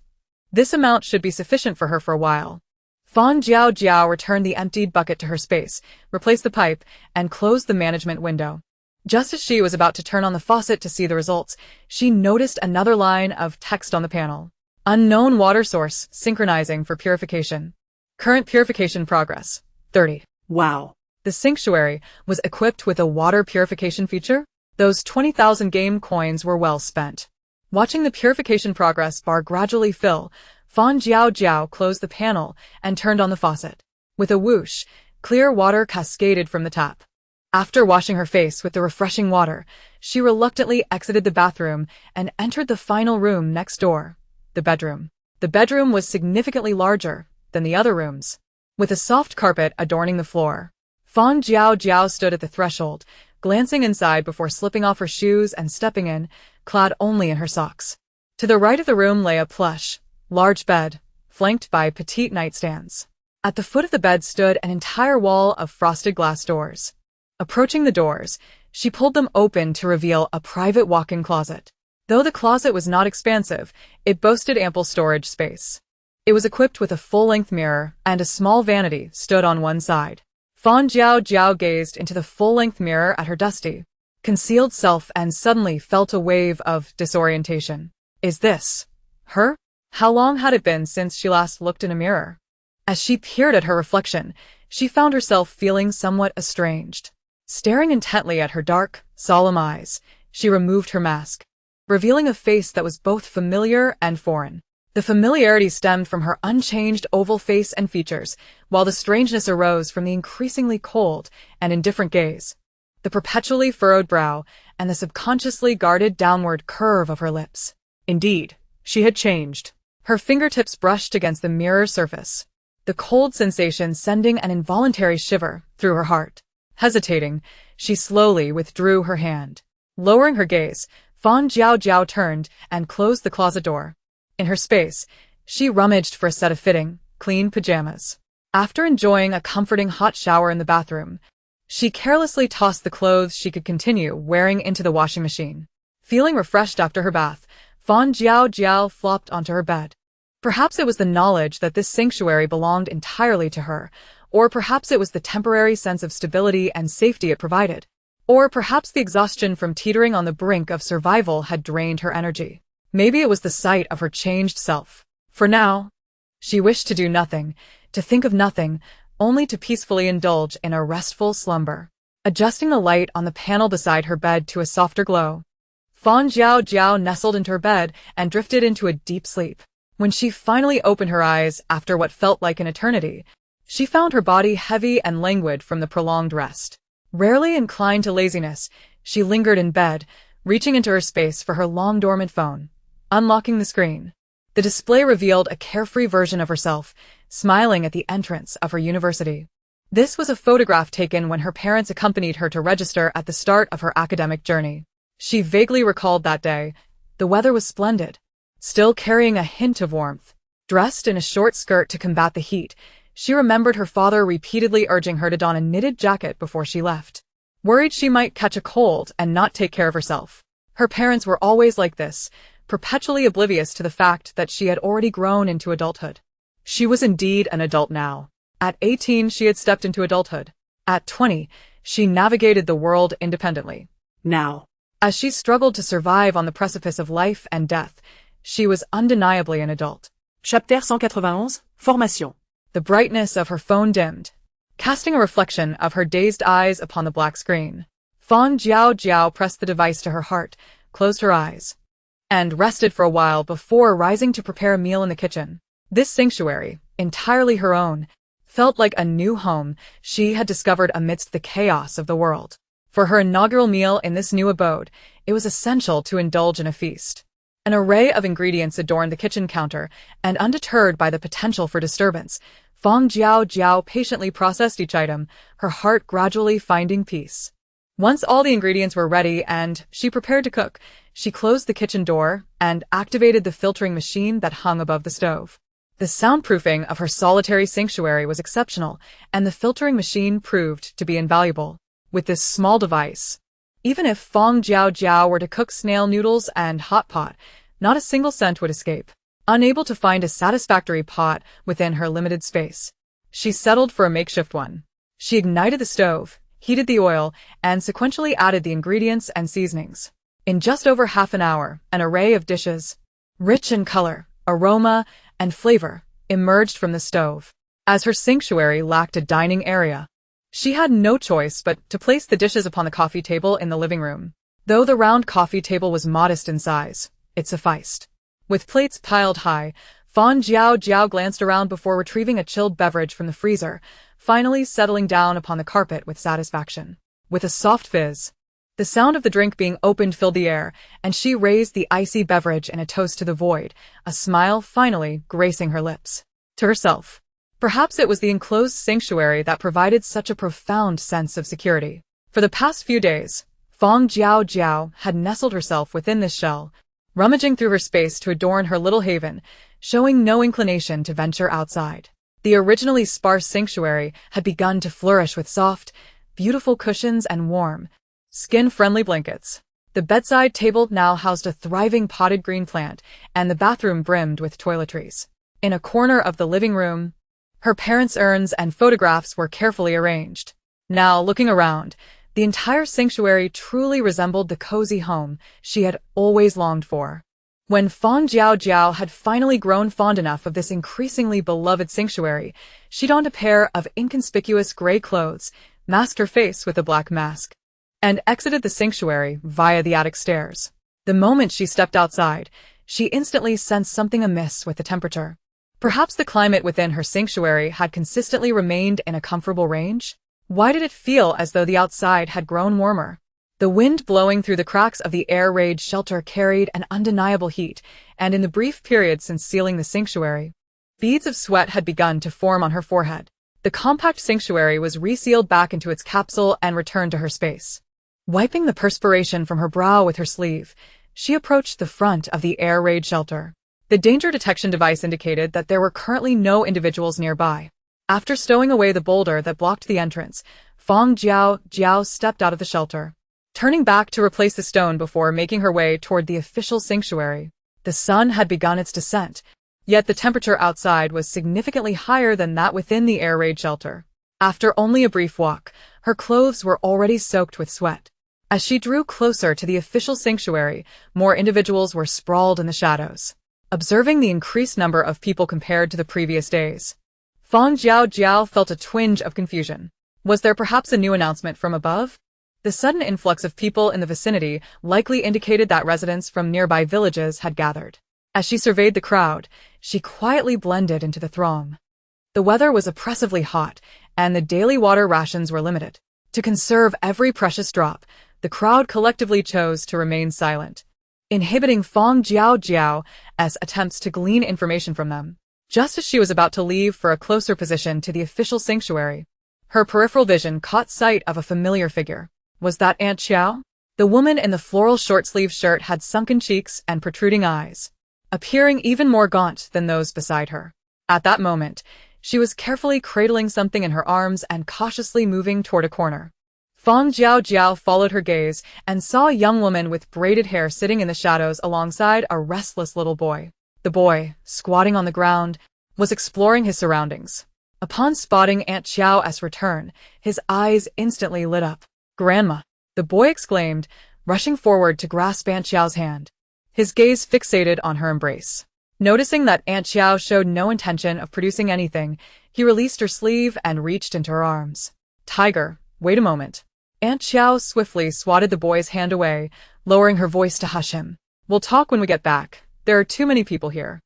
This amount should be sufficient for her for a while. Fang Jiaojiao returned the emptied bucket to her space, replaced the pipe, and closed the management window. Just as she was about to turn on the faucet to see the results, she noticed another line of text on the panel. Unknown water source, synchronizing for purification. Current purification progress, 30. Wow. The sanctuary was equipped with a water purification feature? Those 20,000 game coins were well spent. Watching the purification progress bar gradually fill, Fang Jiaojiao closed the panel and turned on the faucet. With a whoosh, clear water cascaded from the tap. After washing her face with the refreshing water, she reluctantly exited the bathroom and entered the final room next door, the bedroom. The bedroom was significantly larger than the other rooms, with a soft carpet adorning the floor. Fang Jiaojiao stood at the threshold, glancing inside before slipping off her shoes and stepping in, clad only in her socks. To the right of the room lay a plush, large bed, flanked by petite nightstands. At the foot of the bed stood an entire wall of frosted glass doors. Approaching the doors, she pulled them open to reveal a private walk-in closet. Though the closet was not expansive, it boasted ample storage space. It was equipped with a full-length mirror, and a small vanity stood on one side. Fang Jiaojiao gazed into the full-length mirror at her dusty, concealed self and suddenly felt a wave of disorientation. Is this her? How long had it been since she last looked in a mirror? As she peered at her reflection, she found herself feeling somewhat estranged. Staring intently at her dark, solemn eyes, she removed her mask, revealing a face that was both familiar and foreign. The familiarity stemmed from her unchanged oval face and features, while the strangeness arose from the increasingly cold and indifferent gaze, the perpetually furrowed brow, and the subconsciously guarded downward curve of her lips. Indeed, she had changed. Her fingertips brushed against the mirror surface, the cold sensation sending an involuntary shiver through her heart. Hesitating, she slowly withdrew her hand. Lowering her gaze, Fang Jiaojiao turned and closed the closet door. In her space, she rummaged for a set of fitting, clean pajamas. After enjoying a comforting hot shower in the bathroom, she carelessly tossed the clothes she could continue wearing into the washing machine. Feeling refreshed after her bath, Fang Jiaojiao flopped onto her bed. Perhaps it was the knowledge that this sanctuary belonged entirely to her, or perhaps it was the temporary sense of stability and safety it provided, or perhaps the exhaustion from teetering on the brink of survival had drained her energy. Maybe it was the sight of her changed self. For now, she wished to do nothing, to think of nothing, only to peacefully indulge in a restful slumber. Adjusting the light on the panel beside her bed to a softer glow, Fang Jiaojiao nestled into her bed and drifted into a deep sleep. When she finally opened her eyes after what felt like an eternity, she found her body heavy and languid from the prolonged rest. Rarely inclined to laziness, she lingered in bed, reaching into her space for her long-dormant phone. Unlocking the screen, the display revealed a carefree version of herself, smiling at the entrance of her university. This was a photograph taken when her parents accompanied her to register at the start of her academic journey. She vaguely recalled that day. The weather was splendid, still carrying a hint of warmth. Dressed in a short skirt to combat the heat, she remembered her father repeatedly urging her to don a knitted jacket before she left, worried she might catch a cold and not take care of herself. Her parents were always like this, perpetually oblivious to the fact that she had already grown into adulthood. She was indeed an adult now. At 18, she had stepped into adulthood. At 20, she navigated the world independently. Now, As she struggled to survive on the precipice of life and death, she was undeniably an adult. Chapter 191, Formation. The brightness of her phone dimmed, casting a reflection of her dazed eyes upon the black screen. Fang Jiaojiao pressed the device to her heart, closed her eyes, and rested for a while before rising to prepare a meal in the kitchen. This sanctuary, entirely her own, felt like a new home she had discovered amidst the chaos of the world. For her inaugural meal in this new abode, it was essential to indulge in a feast. An array of ingredients adorned the kitchen counter, and undeterred by the potential for disturbance, Fang Jiaojiao patiently processed each item, her heart gradually finding peace. Once all the ingredients were ready and she prepared to cook, she closed the kitchen door and activated the filtering machine that hung above the stove. The soundproofing of her solitary sanctuary was exceptional, and the filtering machine proved to be invaluable. With this small device, even if Fang Jiaojiao were to cook snail noodles and hot pot, not a single scent would escape. Unable to find a satisfactory pot within her limited space, she settled for a makeshift one. She ignited the stove, heated the oil, and sequentially added the ingredients and seasonings. In just over half an hour, an array of dishes, rich in color, aroma, and flavor, emerged from the stove. As her sanctuary lacked a dining area, she had no choice but to place the dishes upon the coffee table in the living room. Though the round coffee table was modest in size, it sufficed. With plates piled high, Fang Jiaojiao glanced around before retrieving a chilled beverage from the freezer, finally settling down upon the carpet with satisfaction. With a soft fizz, the sound of the drink being opened filled the air, and she raised the icy beverage in a toast to the void, a smile finally gracing her lips. To herself, perhaps it was the enclosed sanctuary that provided such a profound sense of security. For the past few days, Fang Jiaojiao had nestled herself within this shell, rummaging through her space to adorn her little haven, showing no inclination to venture outside. The originally sparse sanctuary had begun to flourish with soft, beautiful cushions and warm, skin-friendly blankets. The The bedside table now housed a thriving potted green plant, and the bathroom brimmed with toiletries. In a corner of the living room, her parents' urns and photographs were carefully arranged. Now, looking around, the entire sanctuary truly resembled the cozy home she had always longed for. When Fang Jiaojiao had finally grown fond enough of this increasingly beloved sanctuary, she donned a pair of inconspicuous gray clothes, masked her face with a black mask, and exited the sanctuary via the attic stairs. The moment she stepped outside, she instantly sensed something amiss with the temperature. Perhaps the climate within her sanctuary had consistently remained in a comfortable range? Why did it feel as though the outside had grown warmer? The wind blowing through the cracks of the air-raid shelter carried an undeniable heat, and in the brief period since sealing the sanctuary, beads of sweat had begun to form on her forehead. The compact sanctuary was resealed back into its capsule and returned to her space. Wiping the perspiration from her brow with her sleeve, she approached the front of the air-raid shelter. The danger detection device indicated that there were currently no individuals nearby. After stowing away the boulder that blocked the entrance, Fang Jiaojiao stepped out of the shelter, turning back to replace the stone before making her way toward the official sanctuary. The sun had begun its descent, yet the temperature outside was significantly higher than that within the air raid shelter. After only a brief walk, her clothes were already soaked with sweat. As she drew closer to the official sanctuary, more individuals were sprawled in the shadows. Observing the increased number of people compared to the previous days, Fang Jiaojiao felt a twinge of confusion. Was there perhaps a new announcement from above? The sudden influx of people in the vicinity likely indicated that residents from nearby villages had gathered. As she surveyed the crowd, she quietly blended into the throng. The weather was oppressively hot, and the daily water rations were limited. To conserve every precious drop, the crowd collectively chose to remain silent, inhibiting Fang Jiaojiao's attempts to glean information from them. Just as she was about to leave for a closer position to the official sanctuary, her peripheral vision caught sight of a familiar figure. Was that Aunt Xiao? The woman in the floral short-sleeved shirt had sunken cheeks and protruding eyes, appearing even more gaunt than those beside her. At that moment, she was carefully cradling something in her arms and cautiously moving toward a corner. Fang Jiaojiao followed her gaze and saw a young woman with braided hair sitting in the shadows alongside a restless little boy. The boy, squatting on the ground, was exploring his surroundings. Upon spotting Aunt Xiao's return, his eyes instantly lit up. "Grandma!" the boy exclaimed, rushing forward to grasp Aunt Xiao's hand, his gaze fixated on her embrace. Noticing that Aunt Xiao showed no intention of producing anything, he released her sleeve and reached into her arms. "Tiger, wait a moment." Aunt Xiao swiftly swatted the boy's hand away, lowering her voice to hush him. "We'll talk when we get back. There are too many people here."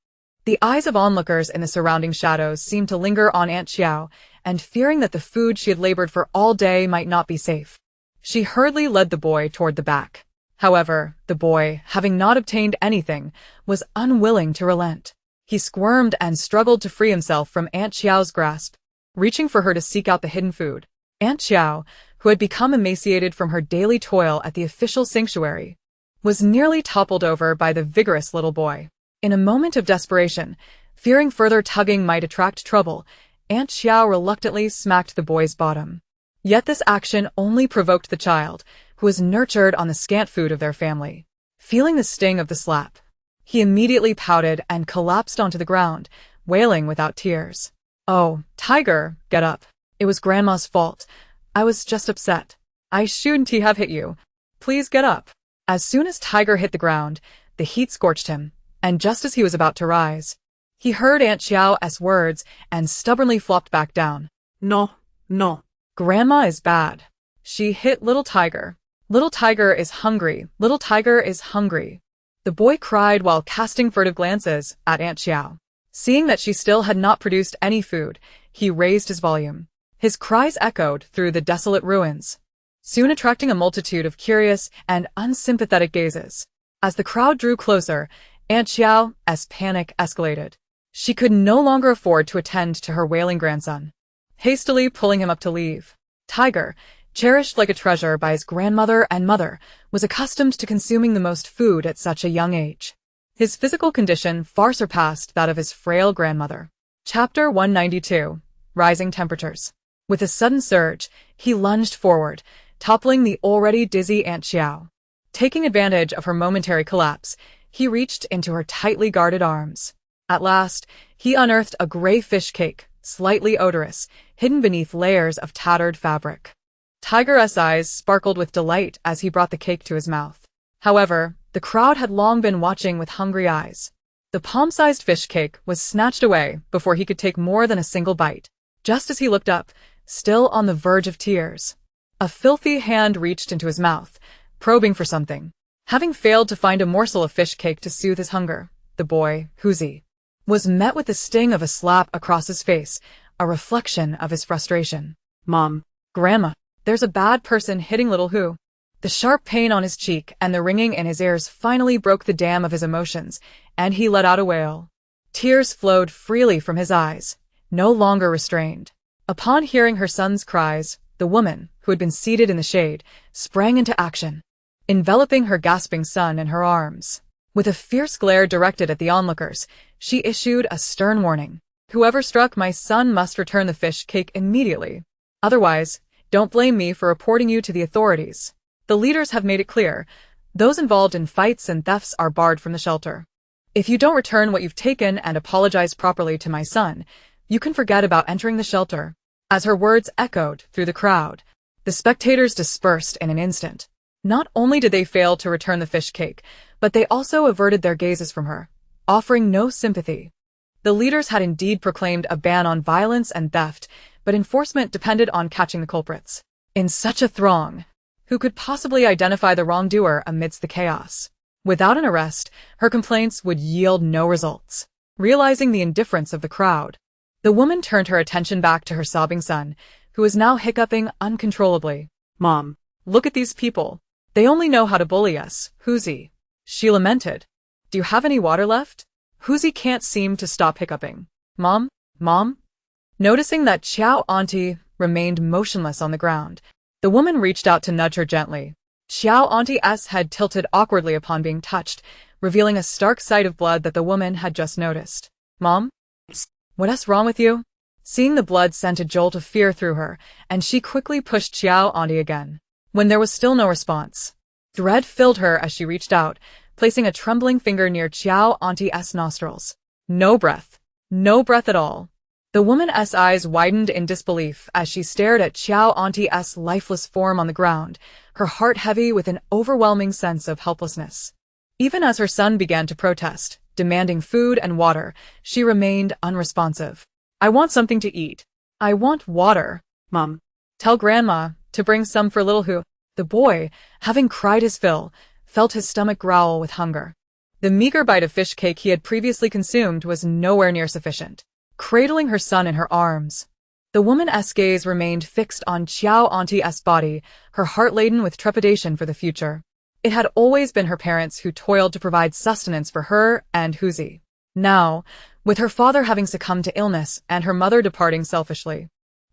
The eyes of onlookers in the surrounding shadows seemed to linger on Aunt Xiao, and fearing that the food she had labored for all day might not be safe, she hurriedly led the boy toward the back. However, the boy, having not obtained anything, was unwilling to relent. He squirmed and struggled to free himself from Aunt Xiao's grasp, reaching for her to seek out the hidden food. Aunt Xiao, who had become emaciated from her daily toil at the official sanctuary, was nearly toppled over by the vigorous little boy. In a moment of desperation, fearing further tugging might attract trouble, Aunt Xiao reluctantly smacked the boy's bottom. Yet this action only provoked the child, who was nurtured on the scant food of their family. Feeling the sting of the slap, he immediately pouted and collapsed onto the ground, wailing without tears. "Oh, Tiger, get up. It was Grandma's fault. I was just upset. I shouldn't have hit you. Please get up." As soon as Tiger hit the ground, the heat scorched him, and just as he was about to rise, he heard Aunt Xiao's words and stubbornly flopped back down. No, no. "Grandma is bad. She hit little Tiger. Little Tiger is hungry. Little Tiger is hungry." The boy cried while casting furtive glances at Aunt Xiao. Seeing that she still had not produced any food, he raised his volume. His cries echoed through the desolate ruins, soon attracting a multitude of curious and unsympathetic gazes. As the crowd drew closer, Aunt Xiao's panic escalated. She could no longer afford to attend to her wailing grandson. Hastily pulling him up to leave, Tiger, cherished like a treasure by his grandmother and mother, was accustomed to consuming the most food at such a young age. His physical condition far surpassed that of his frail grandmother. Chapter 192. Rising Temperatures. With a sudden surge, he lunged forward, toppling the already dizzy Aunt Xiao. Taking advantage of her momentary collapse, he reached into her tightly guarded arms. At last, he unearthed a gray fish cake, slightly odorous, hidden beneath layers of tattered fabric. Tiger's eyes sparkled with delight as he brought the cake to his mouth. However, the crowd had long been watching with hungry eyes. The palm-sized fish cake was snatched away before he could take more than a single bite. Just as he looked up, still on the verge of tears, a filthy hand reached into his mouth, probing for something. Having failed to find a morsel of fish cake to soothe his hunger, the boy, Huzi, was met with the sting of a slap across his face, a reflection of his frustration. Mom. Grandma, there's a bad person hitting little Hu. The sharp pain on his cheek and the ringing in his ears finally broke the dam of his emotions, and he let out a wail. Tears flowed freely from his eyes, no longer restrained. Upon hearing her son's cries, the woman, who had been seated in the shade, sprang into action, enveloping her gasping son in her arms. With a fierce glare directed at the onlookers, she issued a stern warning. Whoever struck my son must return the fish cake immediately. Otherwise, don't blame me for reporting you to the authorities. The leaders have made it clear, those involved in fights and thefts are barred from the shelter. If you don't return what you've taken and apologize properly to my son, you can forget about entering the shelter. As her words echoed through the crowd, the spectators dispersed in an instant. Not only did they fail to return the fish cake, but they also averted their gazes from her, offering no sympathy. The leaders had indeed proclaimed a ban on violence and theft, but enforcement depended on catching the culprits. In such a throng, who could possibly identify the wrongdoer amidst the chaos? Without an arrest, her complaints would yield no results. Realizing the indifference of the crowd, the woman turned her attention back to her sobbing son, who was now hiccuping uncontrollably. Mom. Look at these people. They only know how to bully us, Huzi. She lamented. Do you have any water left? Huzi can't seem to stop hiccuping. Mom? Mom? Noticing that Xiao Auntie remained motionless on the ground, the woman reached out to nudge her gently. Xiao Auntie's head tilted awkwardly upon being touched, revealing a stark sight of blood that the woman had just noticed. Mom? What's wrong with you? Seeing the blood sent a jolt of fear through her, and she quickly pushed Xiao Auntie again. When there was still no response, dread filled her as she reached out, placing a trembling finger near Xiao Auntie's nostrils. No breath. No breath at all. The woman's eyes widened in disbelief as she stared at Xiao Auntie's lifeless form on the ground, her heart heavy with an overwhelming sense of helplessness. Even as her son began to protest, demanding food and water, she remained unresponsive. I want something to eat. I want water. Mom. Tell Grandma to bring some for little Hu. The boy, having cried his fill, felt his stomach growl with hunger. The meager bite of fish cake he had previously consumed was nowhere near sufficient. Cradling her son in her arms, the woman's gaze remained fixed on Xiao Auntie's body, her heart laden with trepidation for the future. It had always been her parents who toiled to provide sustenance for her and Huzi. Now, with her father having succumbed to illness and her mother departing selfishly,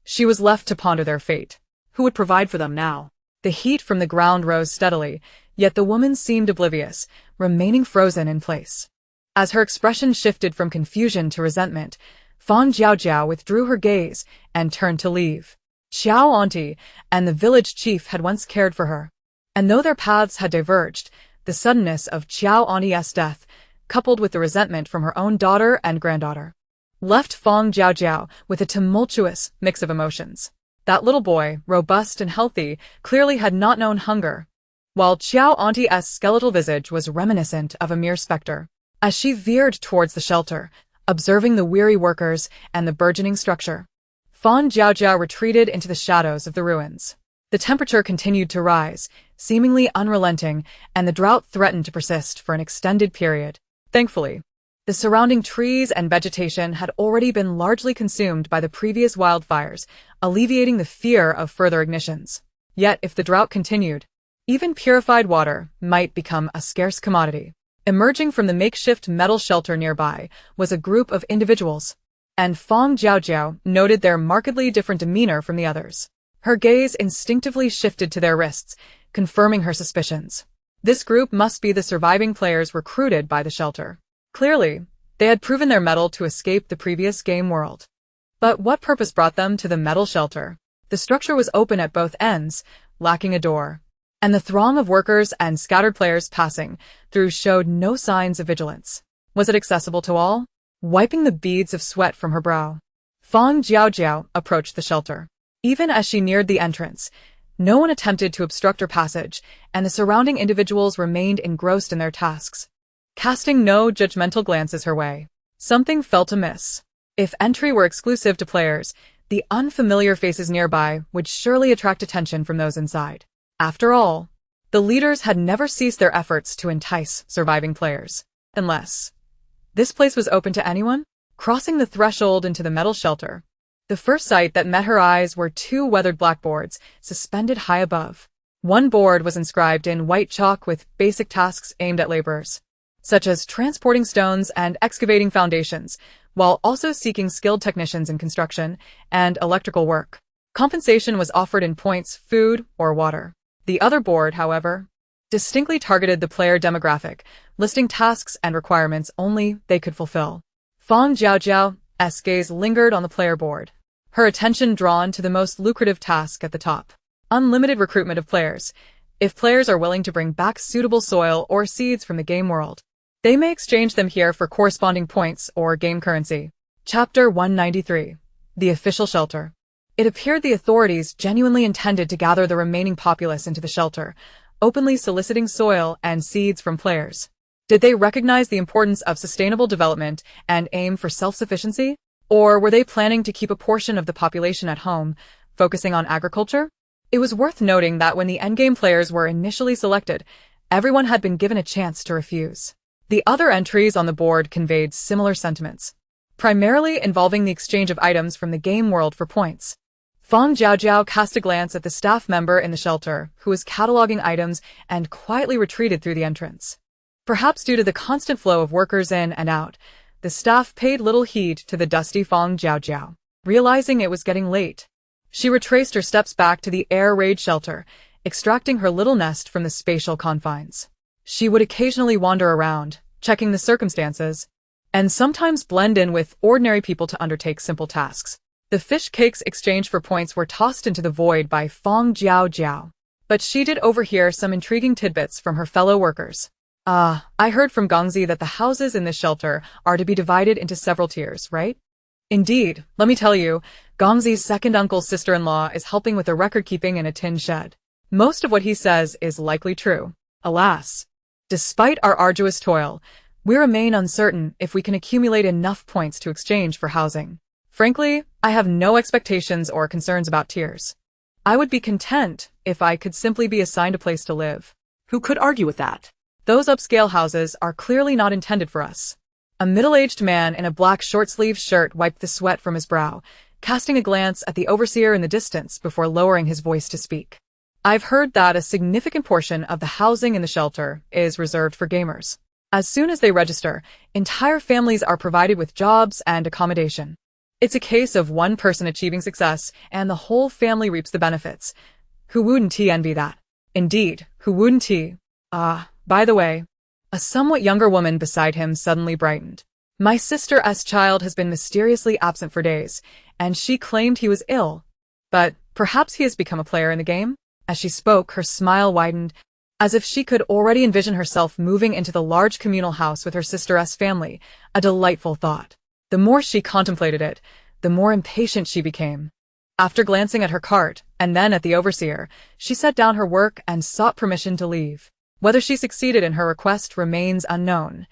she was left to ponder their fate. Who would provide for them now? The heat from the ground rose steadily, yet the woman seemed oblivious, remaining frozen in place. As her expression shifted from confusion to resentment, Fang Jiaojiao withdrew her gaze and turned to leave. Xiao Auntie and the village chief had once cared for her, and though their paths had diverged, the suddenness of Xiao Auntie's death, coupled with the resentment from her own daughter and granddaughter, left Fang Jiaojiao with a tumultuous mix of emotions. That little boy, robust and healthy, clearly had not known hunger, while Xiao Auntie's skeletal visage was reminiscent of a mere specter. As she veered towards the shelter, observing the weary workers and the burgeoning structure, Fang Jiaojiao retreated into the shadows of the ruins. The temperature continued to rise, seemingly unrelenting, and the drought threatened to persist for an extended period. Thankfully, the surrounding trees and vegetation had already been largely consumed by the previous wildfires, alleviating the fear of further ignitions. Yet, if the drought continued, even purified water might become a scarce commodity. Emerging from the makeshift metal shelter nearby was a group of individuals, and Fang Jiaojiao noted their markedly different demeanor from the others. Her gaze instinctively shifted to their wrists, confirming her suspicions. This group must be the surviving players recruited by the shelter. Clearly, they had proven their mettle to escape the previous game world. But what purpose brought them to the metal shelter? The structure was open at both ends, lacking a door. and the throng of workers and scattered players passing through showed no signs of vigilance. Was it accessible to all? Wiping the beads of sweat from her brow, Fang Jiaojiao approached the shelter. Even as she neared the entrance, no one attempted to obstruct her passage, and the surrounding individuals remained engrossed in their tasks, casting no judgmental glances her way. Something felt amiss. If entry were exclusive to players, the unfamiliar faces nearby would surely attract attention from those inside. After all, the leaders had never ceased their efforts to entice surviving players. Unless this place was open to anyone? Crossing the threshold into the metal shelter, the first sight that met her eyes were two weathered blackboards suspended high above. One board was inscribed in white chalk with basic tasks aimed at laborers, such as transporting stones and excavating foundations, while also seeking skilled technicians in construction and electrical work. Compensation was offered in points, food, or water. The other board, however, distinctly targeted the player demographic, listing tasks and requirements only they could fulfill. Fang Jiaojiao's gaze lingered on the player board, her attention drawn to the most lucrative task at the top. Unlimited recruitment of players. If players are willing to bring back suitable soil or seeds from the game world, they may exchange them here for corresponding points or game currency. Chapter 193. The Official Shelter. It appeared the authorities genuinely intended to gather the remaining populace into the shelter, openly soliciting soil and seeds from players. Did they recognize the importance of sustainable development and aim for self-sufficiency? Or were they planning to keep a portion of the population at home, focusing on agriculture? It was worth noting that when the endgame players were initially selected, everyone had been given a chance to refuse. The other entries on the board conveyed similar sentiments, primarily involving the exchange of items from the game world for points. Fang Jiaojiao cast a glance at the staff member in the shelter, who was cataloging items and quietly retreated through the entrance. Perhaps due to the constant flow of workers in and out, the staff paid little heed to the dusty Fang Jiaojiao. Realizing it was getting late, she retraced her steps back to the air-raid shelter, extracting her little nest from the spatial confines. She would occasionally wander around, checking the circumstances, and sometimes blend in with ordinary people to undertake simple tasks. The fish cakes exchanged for points were tossed into the void by Fang Jiaojiao, but she did overhear some intriguing tidbits from her fellow workers. I heard from Gongzi that the houses in this shelter are to be divided into several tiers, right? Indeed, let me tell you, Gongzi's second uncle's sister-in-law is helping with the record-keeping in a tin shed. Most of what he says is likely true. Alas, despite our arduous toil, we remain uncertain if we can accumulate enough points to exchange for housing. Frankly, I have no expectations or concerns about tiers. I would be content if I could simply be assigned a place to live. Who could argue with that? Those upscale houses are clearly not intended for us. A middle-aged man in a black short-sleeved shirt wiped the sweat from his brow, casting a glance at the overseer in the distance before lowering his voice to speak. I've heard that a significant portion of the housing in the shelter is reserved for gamers. As soon as they register, entire families are provided with jobs and accommodation. It's a case of one person achieving success and the whole family reaps the benefits. Who wouldn't envy that? Indeed, who wouldn't? By the way, a somewhat younger woman beside him suddenly brightened. My sister's child has been mysteriously absent for days, and she claimed he was ill. But perhaps he has become a player in the game? As she spoke, her smile widened, as if she could already envision herself moving into the large communal house with her sister's family, a delightful thought. The more she contemplated it, the more impatient she became. After glancing at her cart, and then at the overseer, she set down her work and sought permission to leave. Whether she succeeded in her request remains unknown.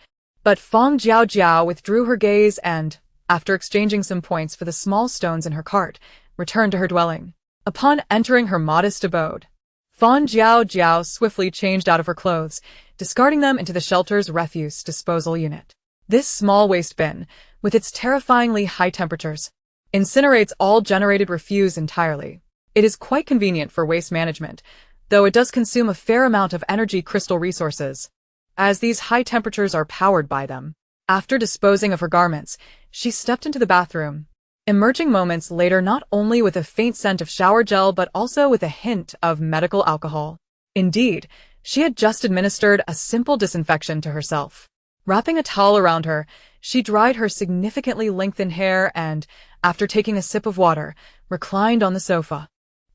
But Fang Jiaojiao withdrew her gaze and, after exchanging some points for the small stones in her cart, returned to her dwelling. Upon entering her modest abode, Fang Jiaojiao swiftly changed out of her clothes, discarding them into the shelter's refuse disposal unit. This small waste bin, with its terrifyingly high temperatures, incinerates all generated refuse entirely. It is quite convenient for waste management, though it does consume a fair amount of energy crystal resources, as these high temperatures are powered by them. After disposing of her garments, she stepped into the bathroom, emerging moments later not only with a faint scent of shower gel but also with a hint of medical alcohol. Indeed, she had just administered a simple disinfection to herself. Wrapping a towel around her, she dried her significantly lengthened hair and, after taking a sip of water, reclined on the sofa.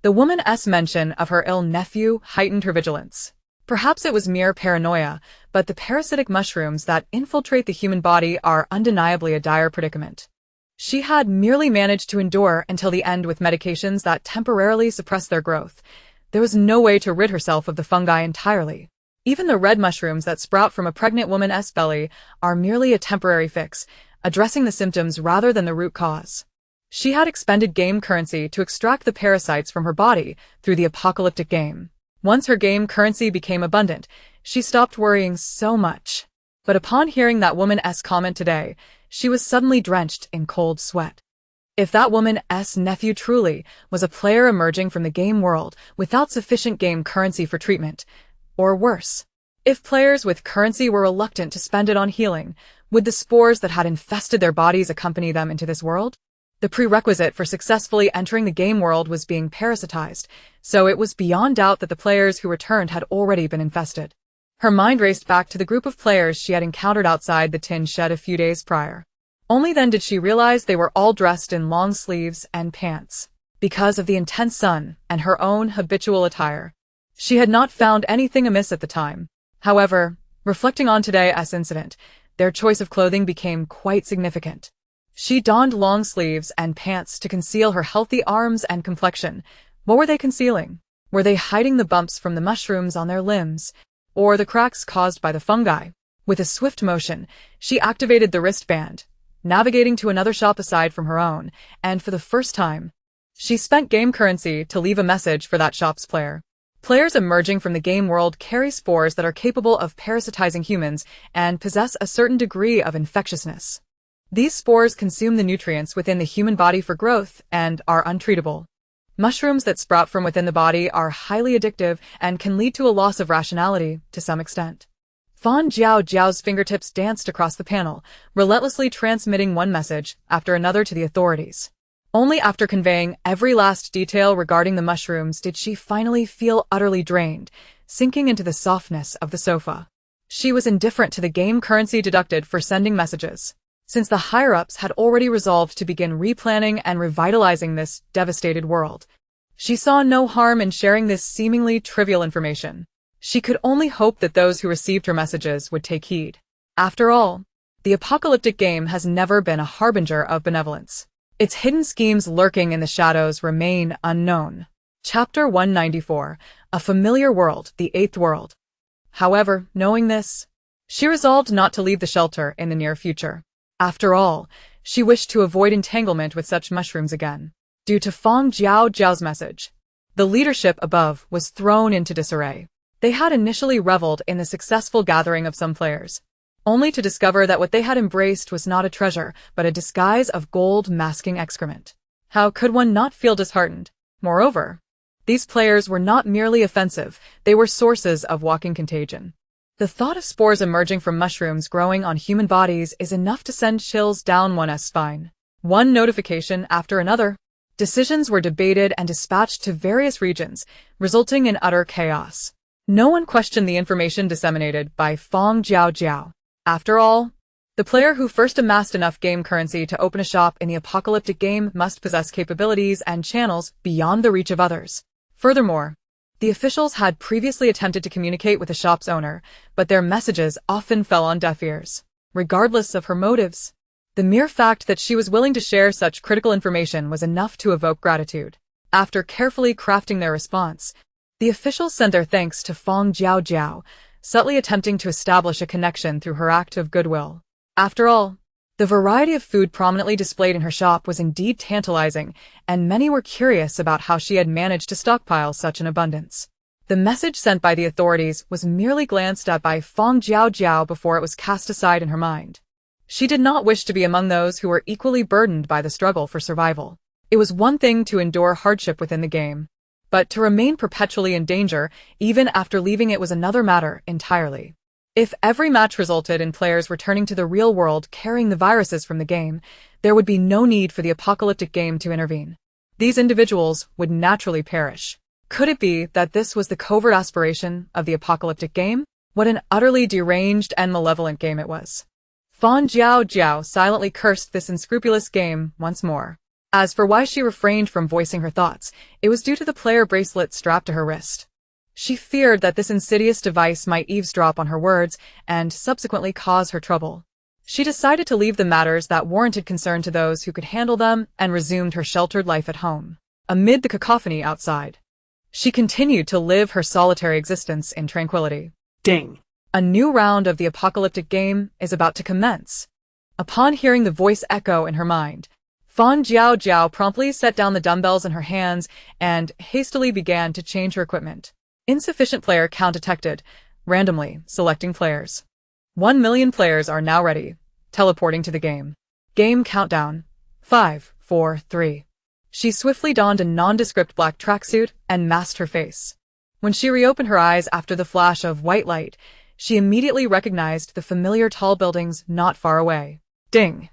The woman's mention of her ill nephew heightened her vigilance. Perhaps it was mere paranoia, but the parasitic mushrooms that infiltrate the human body are undeniably a dire predicament. She had merely managed to endure until the end with medications that temporarily suppressed their growth. There was no way to rid herself of the fungi entirely. Even the red mushrooms that sprout from a pregnant woman's belly are merely a temporary fix, addressing the symptoms rather than the root cause. She had expended game currency to extract the parasites from her body through the apocalyptic game. Once her game currency became abundant, she stopped worrying so much. But upon hearing that woman's comment today, she was suddenly drenched in cold sweat. If that woman's nephew truly was a player emerging from the game world without sufficient game currency for treatment, or worse, if players with currency were reluctant to spend it on healing, would the spores that had infested their bodies accompany them into this world? The prerequisite for successfully entering the game world was being parasitized, so it was beyond doubt that the players who returned had already been infested. Her mind raced back to the group of players she had encountered outside the tin shed a few days prior. Only then did she realize they were all dressed in long sleeves and pants. Because of the intense sun and her own habitual attire, she had not found anything amiss at the time. However, reflecting on today's incident, their choice of clothing became quite significant. She donned long sleeves and pants to conceal her healthy arms and complexion. What were they concealing? Were they hiding the bumps from the mushrooms on their limbs, or the cracks caused by the fungi? With a swift motion, she activated the wristband, navigating to another shop aside from her own, and for the first time, she spent game currency to leave a message for that shop's player. Players emerging from the game world carry spores that are capable of parasitizing humans and possess a certain degree of infectiousness. These spores consume the nutrients within the human body for growth and are untreatable. Mushrooms that sprout from within the body are highly addictive and can lead to a loss of rationality to some extent. Fang Jiaojiao's fingertips danced across the panel, relentlessly transmitting one message after another to the authorities. Only after conveying every last detail regarding the mushrooms did she finally feel utterly drained, sinking into the softness of the sofa. She was indifferent to the game currency deducted for sending messages, since the higher-ups had already resolved to begin replanning and revitalizing this devastated world. She saw no harm in sharing this seemingly trivial information. She could only hope that those who received her messages would take heed. After all, the apocalyptic game has never been a harbinger of benevolence. Its hidden schemes lurking in the shadows remain unknown. Chapter 194, A Familiar World, the Eighth World. However, knowing this, she resolved not to leave the shelter in the near future. After all, she wished to avoid entanglement with such mushrooms again. Due to Fang Jiaojiao's message, the leadership above was thrown into disarray. They had initially reveled in the successful gathering of some players, only to discover that what they had embraced was not a treasure, but a disguise of gold masking excrement. How could one not feel disheartened? Moreover, these players were not merely offensive, they were sources of walking contagion. The thought of spores emerging from mushrooms growing on human bodies is enough to send chills down one's spine. One notification after another, decisions were debated and dispatched to various regions, resulting in utter chaos. No one questioned the information disseminated by Fang Jiaojiao. After all, the player who first amassed enough game currency to open a shop in the apocalyptic game must possess capabilities and channels beyond the reach of others. Furthermore, the officials had previously attempted to communicate with the shop's owner, but their messages often fell on deaf ears. Regardless of her motives, the mere fact that she was willing to share such critical information was enough to evoke gratitude. After carefully crafting their response, the officials sent their thanks to Fang Jiaojiao, subtly attempting to establish a connection through her act of goodwill. After all, the variety of food prominently displayed in her shop was indeed tantalizing, and many were curious about how she had managed to stockpile such an abundance. The message sent by the authorities was merely glanced at by Fang Jiaojiao before it was cast aside in her mind. She did not wish to be among those who were equally burdened by the struggle for survival. It was one thing to endure hardship within the game, but to remain perpetually in danger, even after leaving it, was another matter entirely. If every match resulted in players returning to the real world carrying the viruses from the game, there would be no need for the apocalyptic game to intervene. These individuals would naturally perish. Could it be that this was the covert aspiration of the apocalyptic game? What an utterly deranged and malevolent game it was. Fang Jiaojiao silently cursed this unscrupulous game once more. As for why she refrained from voicing her thoughts, it was due to the player bracelet strapped to her wrist. She feared that this insidious device might eavesdrop on her words and subsequently cause her trouble. She decided to leave the matters that warranted concern to those who could handle them and resumed her sheltered life at home. Amid the cacophony outside, she continued to live her solitary existence in tranquility. Ding. A new round of the apocalyptic game is about to commence. Upon hearing the voice echo in her mind, Fang Jiaojiao promptly set down the dumbbells in her hands and hastily began to change her equipment. Insufficient player count detected, randomly selecting players. 1 million players are now ready, teleporting to the game. Game countdown. 5, 4, 3. She swiftly donned a nondescript black tracksuit and masked her face. When she reopened her eyes after the flash of white light, she immediately recognized the familiar tall buildings not far away. Ding!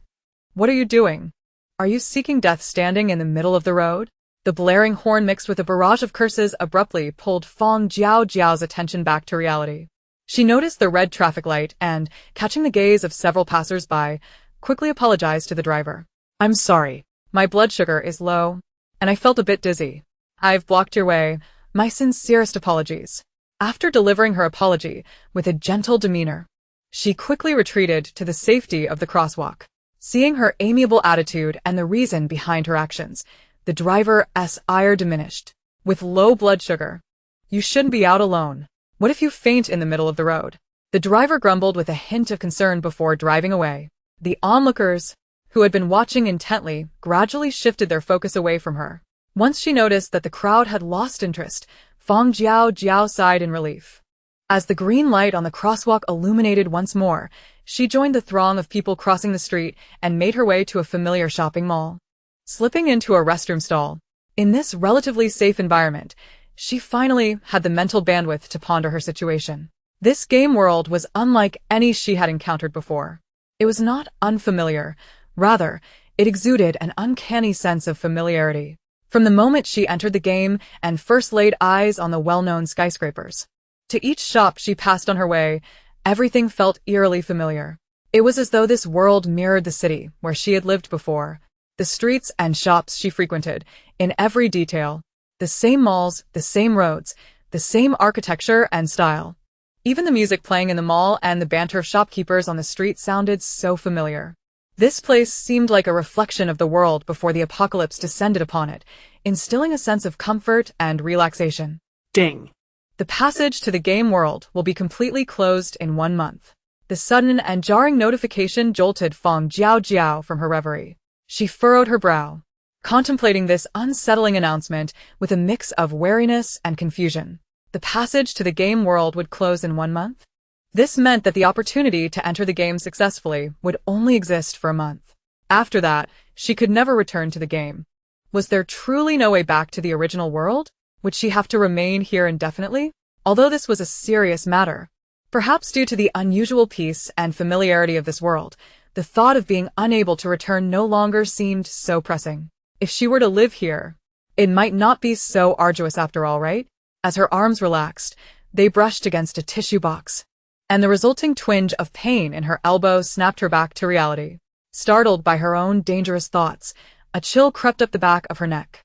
What are you doing? Are you seeking death standing in the middle of the road? The blaring horn mixed with a barrage of curses abruptly pulled Fang Jiaojiao's attention back to reality. She noticed the red traffic light and, catching the gaze of several passers-by, quickly apologized to the driver. I'm sorry. My blood sugar is low, and I felt a bit dizzy. I've blocked your way. My sincerest apologies. After delivering her apology with a gentle demeanor, she quickly retreated to the safety of the crosswalk. Seeing her amiable attitude and the reason behind her actions, the driver's ire diminished. With low blood sugar, you shouldn't be out alone. What if you faint in the middle of the road? The driver grumbled with a hint of concern before driving away. The onlookers, who had been watching intently, gradually shifted their focus away from her. Once she noticed that the crowd had lost interest, Fang Jiaojiao sighed in relief. As the green light on the crosswalk illuminated once more, she joined the throng of people crossing the street and made her way to a familiar shopping mall. Slipping into a restroom stall, in this relatively safe environment, she finally had the mental bandwidth to ponder her situation. This game world was unlike any she had encountered before. It was not unfamiliar. Rather, it exuded an uncanny sense of familiarity. From the moment she entered the game and first laid eyes on the well-known skyscrapers, to each shop she passed on her way, everything felt eerily familiar. It was as though this world mirrored the city where she had lived before, the streets and shops she frequented, in every detail. The same malls, the same roads, the same architecture and style. Even the music playing in the mall and the banter of shopkeepers on the street sounded so familiar. This place seemed like a reflection of the world before the apocalypse descended upon it, instilling a sense of comfort and relaxation. Ding. The passage to the game world will be completely closed in 1 month. The sudden and jarring notification jolted Fang Jiaojiao from her reverie. She furrowed her brow, contemplating this unsettling announcement with a mix of wariness and confusion. The passage to the game world would close in 1 month? This meant that the opportunity to enter the game successfully would only exist for a month. After that, she could never return to the game. Was there truly no way back to the original world? Would she have to remain here indefinitely? Although this was a serious matter, perhaps due to the unusual peace and familiarity of this world, the thought of being unable to return no longer seemed so pressing. If she were to live here, it might not be so arduous after all, right? As her arms relaxed, they brushed against a tissue box, and the resulting twinge of pain in her elbow snapped her back to reality. Startled by her own dangerous thoughts, a chill crept up the back of her neck.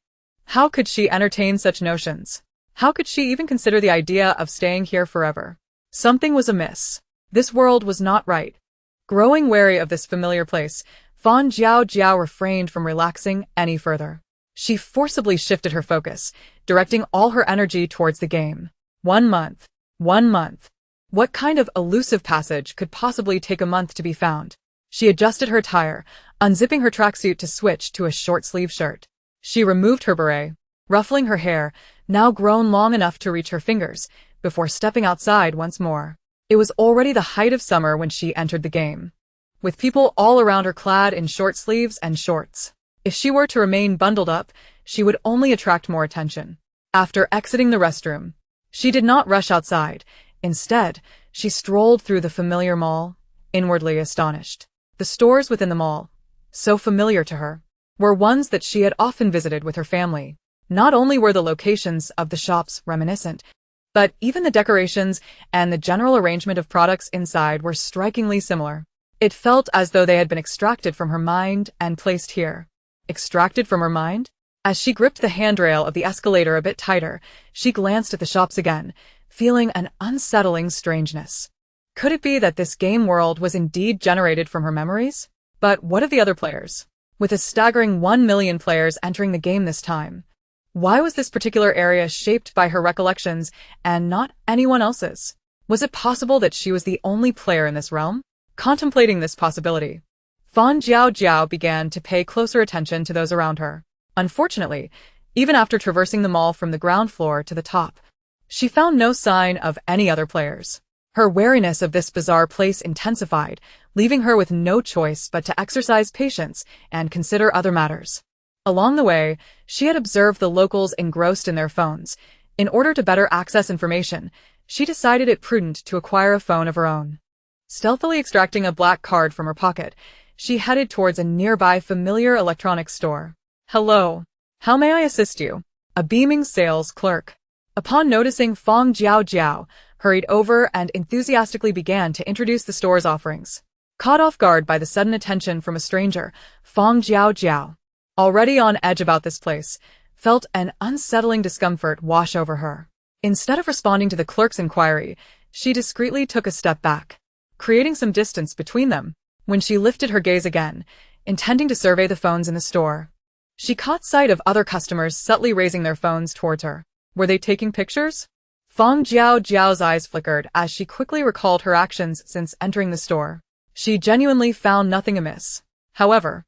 How could she entertain such notions? How could she even consider the idea of staying here forever? Something was amiss. This world was not right. Growing wary of this familiar place, Fang Jiaojiao refrained from relaxing any further. She forcibly shifted her focus, directing all her energy towards the game. 1 month. 1 month. What kind of elusive passage could possibly take a month to be found? She adjusted her attire, unzipping her tracksuit to switch to a short-sleeve shirt. She removed her beret, ruffling her hair, now grown long enough to reach her fingers, before stepping outside once more. It was already the height of summer when she entered the game, with people all around her clad in short sleeves and shorts. If she were to remain bundled up, she would only attract more attention. After exiting the restroom, she did not rush outside. Instead, she strolled through the familiar mall, inwardly astonished. The stores within the mall, so familiar to her, were ones that she had often visited with her family. Not only were the locations of the shops reminiscent, but even the decorations and the general arrangement of products inside were strikingly similar. It felt as though they had been extracted from her mind and placed here. extracted from her mind? As she gripped the handrail of the escalator a bit tighter, she glanced at the shops again, feeling an unsettling strangeness. Could it be that this game world was indeed generated from her memories? But what of the other players? With a staggering 1 million players entering the game this time, why was this particular area shaped by her recollections and not anyone else's? Was it possible that she was the only player in this realm? Contemplating this possibility, Fang Jiaojiao began to pay closer attention to those around her. Unfortunately, even after traversing the mall from the ground floor to the top, she found no sign of any other players. Her wariness of this bizarre place intensified, leaving her with no choice but to exercise patience and consider other matters. Along the way, she had observed the locals engrossed in their phones. In order to better access information, she decided it prudent to acquire a phone of her own. Stealthily extracting a black card from her pocket, she headed towards a nearby familiar electronics store. "Hello. How may I assist you?" A beaming sales clerk, upon noticing Fang Jiaojiao, hurried over and enthusiastically began to introduce the store's offerings. Caught off guard by the sudden attention from a stranger, Fang Jiaojiao, already on edge about this place, felt an unsettling discomfort wash over her. Instead of responding to the clerk's inquiry, she discreetly took a step back, creating some distance between them. When she lifted her gaze again, intending to survey the phones in the store, she caught sight of other customers subtly raising their phones towards her. Were they taking pictures? Fang Jiaojiao's eyes flickered as she quickly recalled her actions since entering the store. She genuinely found nothing amiss. However,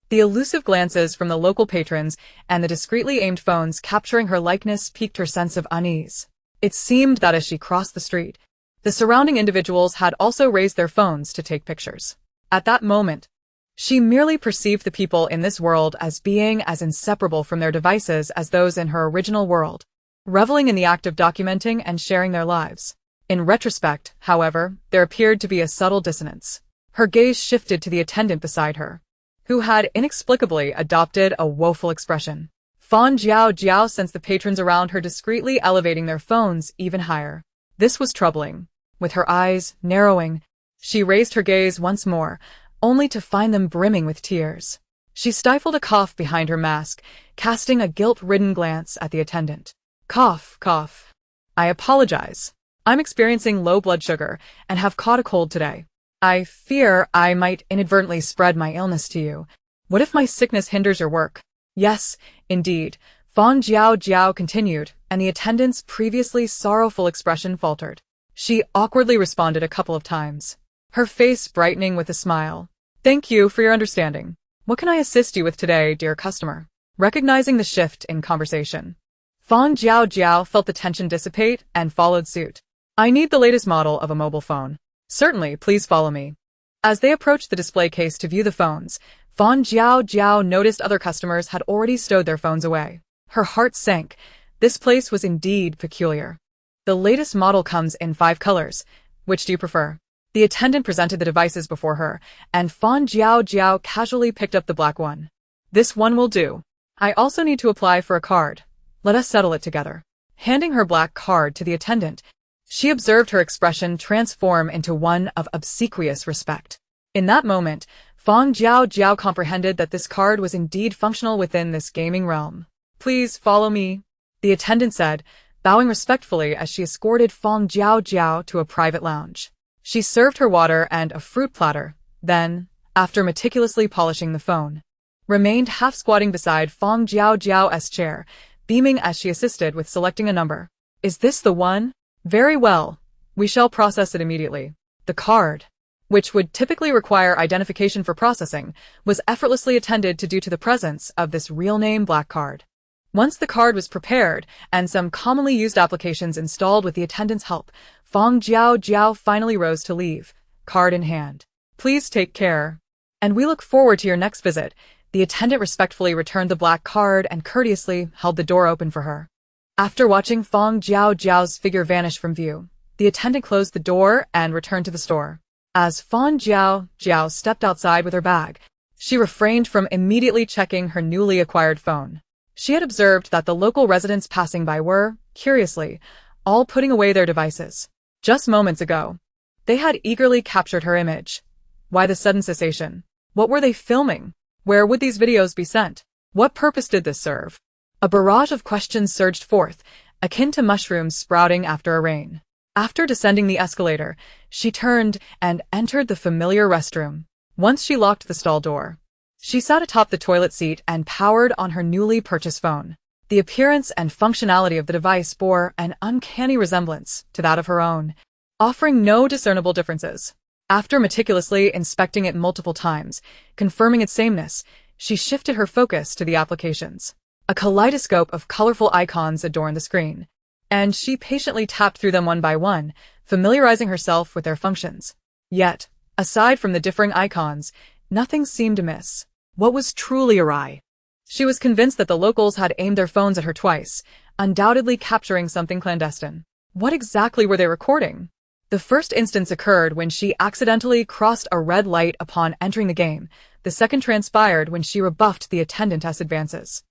the elusive glances from the local patrons and the discreetly aimed phones capturing her likeness piqued her sense of unease. It seemed that as she crossed the street, the surrounding individuals had also raised their phones to take pictures. At that moment, she merely perceived the people in this world as being as inseparable from their devices as those in her original world, reveling in the act of documenting and sharing their lives. In retrospect, however, there appeared to be a subtle dissonance. Her gaze shifted to the attendant beside her, who had inexplicably adopted a woeful expression. Fang Jiaojiao sensed the patrons around her discreetly elevating their phones even higher. This was troubling. With her eyes narrowing, she raised her gaze once more, only to find them brimming with tears. She stifled a cough behind her mask, casting a guilt-ridden glance at the attendant. "Cough, cough. I apologize. I'm experiencing low blood sugar and have caught a cold today. I fear I might inadvertently spread my illness to you. What if my sickness hinders your work?" "Yes, indeed," Fang Jiaojiao continued, and the attendant's previously sorrowful expression faltered. She awkwardly responded a couple of times, her face brightening with a smile. "Thank you for your understanding. What can I assist you with today, dear customer?" Recognizing the shift in conversation, Fang Jiaojiao felt the tension dissipate and followed suit. "I need the latest model of a mobile phone." "Certainly, please follow me." As they approached the display case to view the phones, Fang Jiaojiao noticed other customers had already stowed their phones away. Her heart sank. This place was indeed peculiar. "The latest model comes in 5 colors. Which do you prefer?" The attendant presented the devices before her, and Fang Jiaojiao casually picked up the black one. "This one will do. I also need to apply for a card. Let us settle it together." Handing her black card to the attendant, she observed her expression transform into one of obsequious respect. In that moment, Fang Jiaojiao comprehended that this card was indeed functional within this gaming realm. "Please follow me," the attendant said, bowing respectfully as she escorted Fang Jiaojiao to a private lounge. She served her water and a fruit platter, then, after meticulously polishing the phone, remained half-squatting beside Fang Jiaojiao's chair, beaming as she assisted with selecting a number. "Is this the one? Very well. We shall process it immediately." The card, which would typically require identification for processing, was effortlessly attended to due to the presence of this real-name black card. Once the card was prepared and some commonly used applications installed with the attendant's help, Fang Jiaojiao finally rose to leave, card in hand. "Please take care. And we look forward to your next visit." The attendant respectfully returned the black card and courteously held the door open for her. After watching Fang Jiaojiao's figure vanish from view, the attendant closed the door and returned to the store. As Fang Jiaojiao stepped outside with her bag, she refrained from immediately checking her newly acquired phone. She had observed that the local residents passing by were, curiously, all putting away their devices. Just moments ago, they had eagerly captured her image. Why the sudden cessation? What were they filming? Where would these videos be sent? What purpose did this serve? A barrage of questions surged forth, akin to mushrooms sprouting after a rain. After descending the escalator, she turned and entered the familiar restroom. Once she locked the stall door, she sat atop the toilet seat and powered on her newly purchased phone. The appearance and functionality of the device bore an uncanny resemblance to that of her own, offering no discernible differences. After meticulously inspecting it multiple times, confirming its sameness, she shifted her focus to the applications. A kaleidoscope of colorful icons adorned the screen, and she patiently tapped through them one by one, familiarizing herself with their functions. Yet, aside from the differing icons, nothing seemed amiss. What was truly awry? She was convinced that the locals had aimed their phones at her twice, undoubtedly capturing something clandestine. What exactly were they recording? The first instance occurred when she accidentally crossed a red light upon entering the game. The second transpired when she rebuffed the attendant's advances.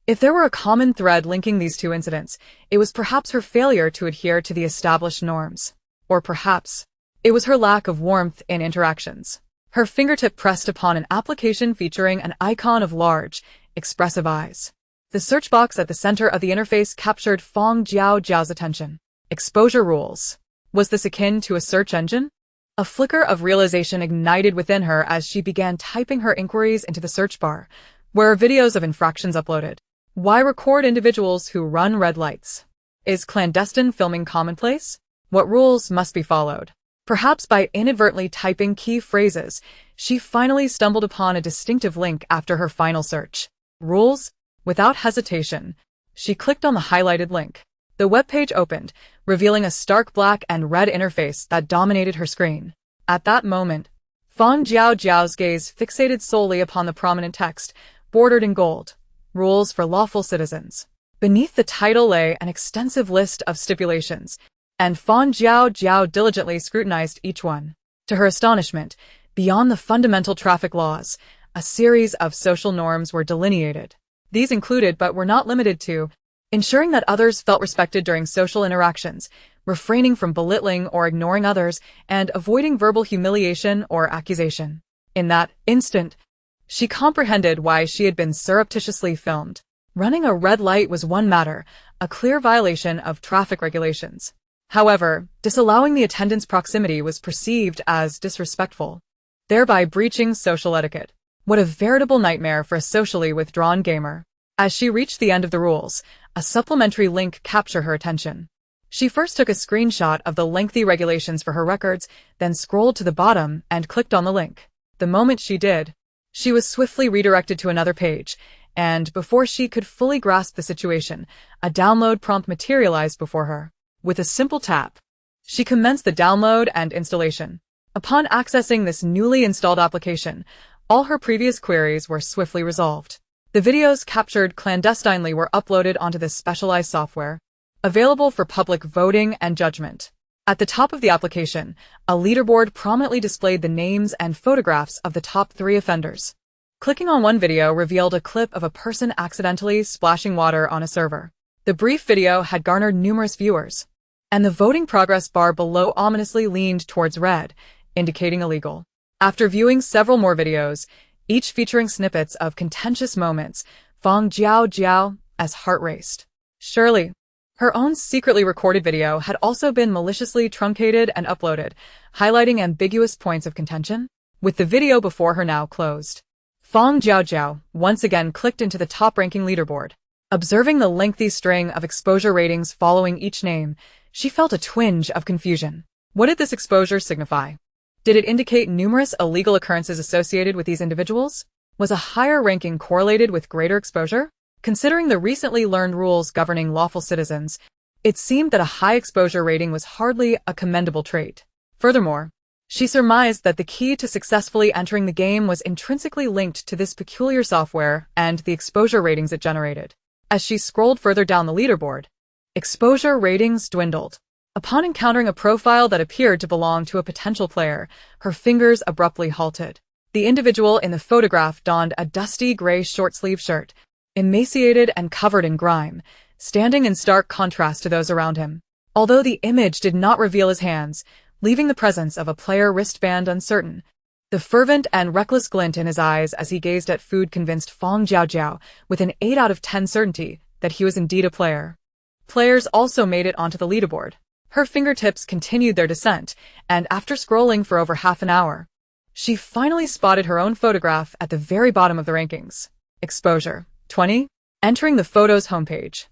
If there were a common thread linking these two incidents, it was perhaps her failure to adhere to the established norms. Or perhaps it was her lack of warmth in interactions. Her fingertip pressed upon an application featuring an icon of large, expressive eyes. The search box at the center of the interface captured Fang Jiaojiao's attention. Exposure rules. Was this akin to a search engine? A flicker of realization ignited within her as she began typing her inquiries into the search bar. Where are videos of infractions uploaded? Why record individuals who run red lights? Is clandestine filming commonplace? What rules must be followed? Perhaps by inadvertently typing key phrases, she finally stumbled upon a distinctive link after her final search. Rules? Without hesitation, she clicked on the highlighted link. The webpage opened, revealing a stark black and red interface that dominated her screen. At that moment, Fang Jiaojiao's gaze fixated solely upon the prominent text, bordered in gold. Rules for lawful citizens. Beneath the title lay an extensive list of stipulations, and Fang Jiaojiao diligently scrutinized each one. To her astonishment, beyond the fundamental traffic laws, a series of social norms were delineated. These included, but were not limited to, ensuring that others felt respected during social interactions, refraining from belittling or ignoring others, and avoiding verbal humiliation or accusation. In that instant, she comprehended why she had been surreptitiously filmed. Running a red light was one matter, a clear violation of traffic regulations. However, disallowing the attendant's proximity was perceived as disrespectful, thereby breaching social etiquette. What a veritable nightmare for a socially withdrawn gamer. As she reached the end of the rules, a supplementary link captured her attention. She first took a screenshot of the lengthy regulations for her records, then scrolled to the bottom and clicked on the link. The moment she did, she was swiftly redirected to another page, and before she could fully grasp the situation, a download prompt materialized before her. With a simple tap, she commenced the download and installation. Upon accessing this newly installed application, all her previous queries were swiftly resolved. The videos captured clandestinely were uploaded onto this specialized software, available for public voting and judgment. At the top of the application, a leaderboard prominently displayed the names and photographs of the top 3 offenders. Clicking on one video revealed a clip of a person accidentally splashing water on a server. The brief video had garnered numerous viewers, and the voting progress bar below ominously leaned towards red, indicating illegal. After viewing several more videos, each featuring snippets of contentious moments, Fang Jiaojiao's heart raced. Surely, her own secretly recorded video had also been maliciously truncated and uploaded, highlighting ambiguous points of contention. With the video before her now closed, Fang Jiaojiao once again clicked into the top-ranking leaderboard. Observing the lengthy string of exposure ratings following each name, she felt a twinge of confusion. What did this exposure signify? Did it indicate numerous illegal occurrences associated with these individuals? Was a higher ranking correlated with greater exposure? Considering the recently learned rules governing lawful citizens, it seemed that a high exposure rating was hardly a commendable trait. Furthermore, she surmised that the key to successfully entering the game was intrinsically linked to this peculiar software and the exposure ratings it generated. As she scrolled further down the leaderboard, exposure ratings dwindled. Upon encountering a profile that appeared to belong to a potential player, her fingers abruptly halted. The individual in the photograph donned a dusty gray short-sleeve shirt, emaciated and covered in grime, standing in stark contrast to those around him. Although the image did not reveal his hands, leaving the presence of a player wristband uncertain, The fervent and reckless glint in his eyes as he gazed at food convinced Fang Jiaojiao with an 8 out of 10 certainty that he was indeed a player. Players also made it onto the leaderboard. Her fingertips continued their descent, and after scrolling for over half an hour, she finally spotted her own photograph at the very bottom of the rankings. Exposure 20. Entering the photos homepage,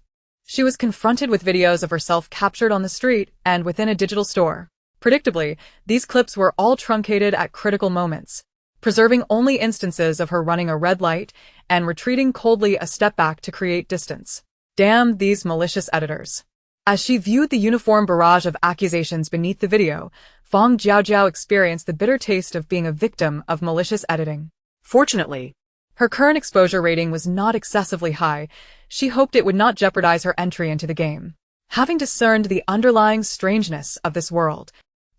she was confronted with videos of herself captured on the street and within a digital store. Predictably, these clips were all truncated at critical moments, preserving only instances of her running a red light and retreating coldly a step back to create distance. Damn these malicious editors. As she viewed the uniform barrage of accusations beneath the video, Fang Jiaojiao experienced the bitter taste of being a victim of malicious editing. Fortunately, her current exposure rating was not excessively high. She hoped it would not jeopardize her entry into the game. Having discerned the underlying strangeness of this world,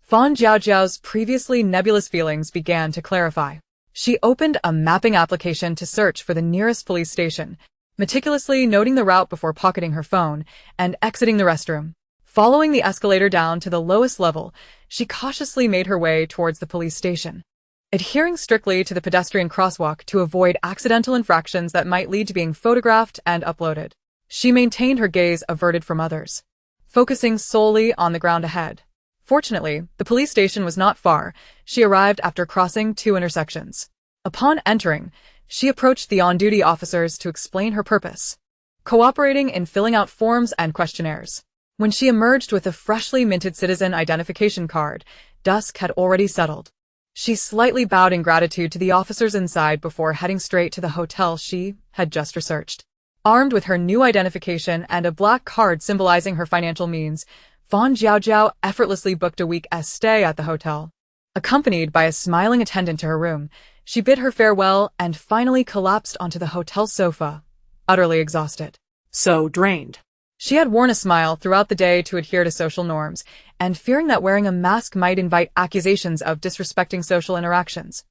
Fang Jiaojiao's previously nebulous feelings began to clarify. She opened a mapping application to search for the nearest police station, meticulously noting the route before pocketing her phone and exiting the restroom. Following the escalator down to the lowest level, she cautiously made her way towards the police station, adhering strictly to the pedestrian crosswalk to avoid accidental infractions that might lead to being photographed and uploaded. She maintained her gaze averted from others, focusing solely on the ground ahead. Fortunately, the police station was not far. She arrived after crossing 2 intersections. Upon entering, she approached the on-duty officers to explain her purpose, cooperating in filling out forms and questionnaires. When she emerged with a freshly minted citizen identification card, dusk had already settled. She slightly bowed in gratitude to the officers inside before heading straight to the hotel she had just researched. Armed with her new identification and a black card symbolizing her financial means, Fang Jiaojiao effortlessly booked a week's stay at the hotel. Accompanied by a smiling attendant to her room, she bid her farewell and finally collapsed onto the hotel sofa, utterly exhausted. So drained. She had worn a smile throughout the day to adhere to social norms, and fearing that wearing a mask might invite accusations of disrespecting social interactions,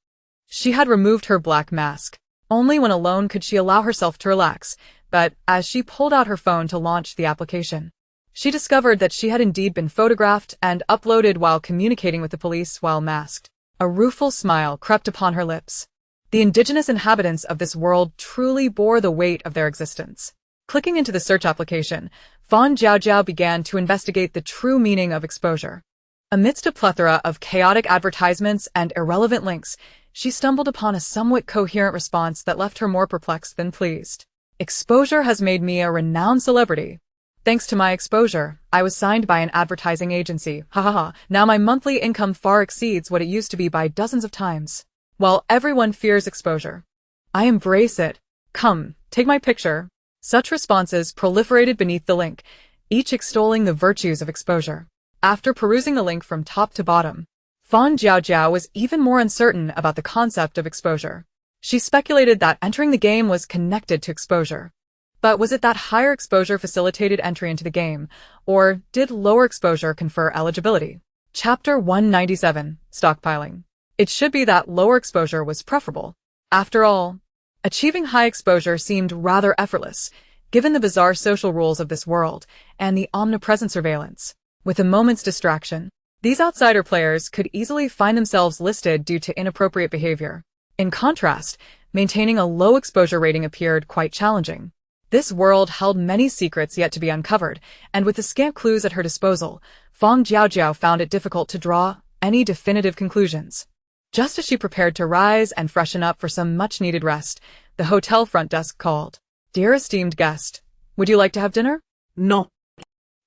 she had removed her black mask. Only when alone could she allow herself to relax, but as she pulled out her phone to launch the application, she discovered that she had indeed been photographed and uploaded while communicating with the police while masked. A rueful smile crept upon her lips. The indigenous inhabitants of this world truly bore the weight of their existence. Clicking into the search application, Fang Jiaojiao began to investigate the true meaning of exposure. Amidst a plethora of chaotic advertisements and irrelevant links, she stumbled upon a somewhat coherent response that left her more perplexed than pleased. Exposure has made me a renowned celebrity. Thanks to my exposure, I was signed by an advertising agency. Ha ha ha. Now my monthly income far exceeds what it used to be by dozens of times. While everyone fears exposure, I embrace it. Come, take my picture. Such responses proliferated beneath the link, each extolling the virtues of exposure. After perusing the link from top to bottom, Fang Jiaojiao was even more uncertain about the concept of exposure. She speculated that entering the game was connected to exposure. But was it that higher exposure facilitated entry into the game, or did lower exposure confer eligibility? Chapter 197, Stockpiling. It should be that lower exposure was preferable. After all, achieving high exposure seemed rather effortless, given the bizarre social rules of this world and the omnipresent surveillance. With a moment's distraction, these outsider players could easily find themselves listed due to inappropriate behavior. In contrast, maintaining a low exposure rating appeared quite challenging. This world held many secrets yet to be uncovered, and with the scant clues at her disposal, Fang Jiaojiao found it difficult to draw any definitive conclusions. Just as she prepared to rise and freshen up for some much-needed rest, the hotel front desk called. "Dear esteemed guest, would you like to have dinner?" No.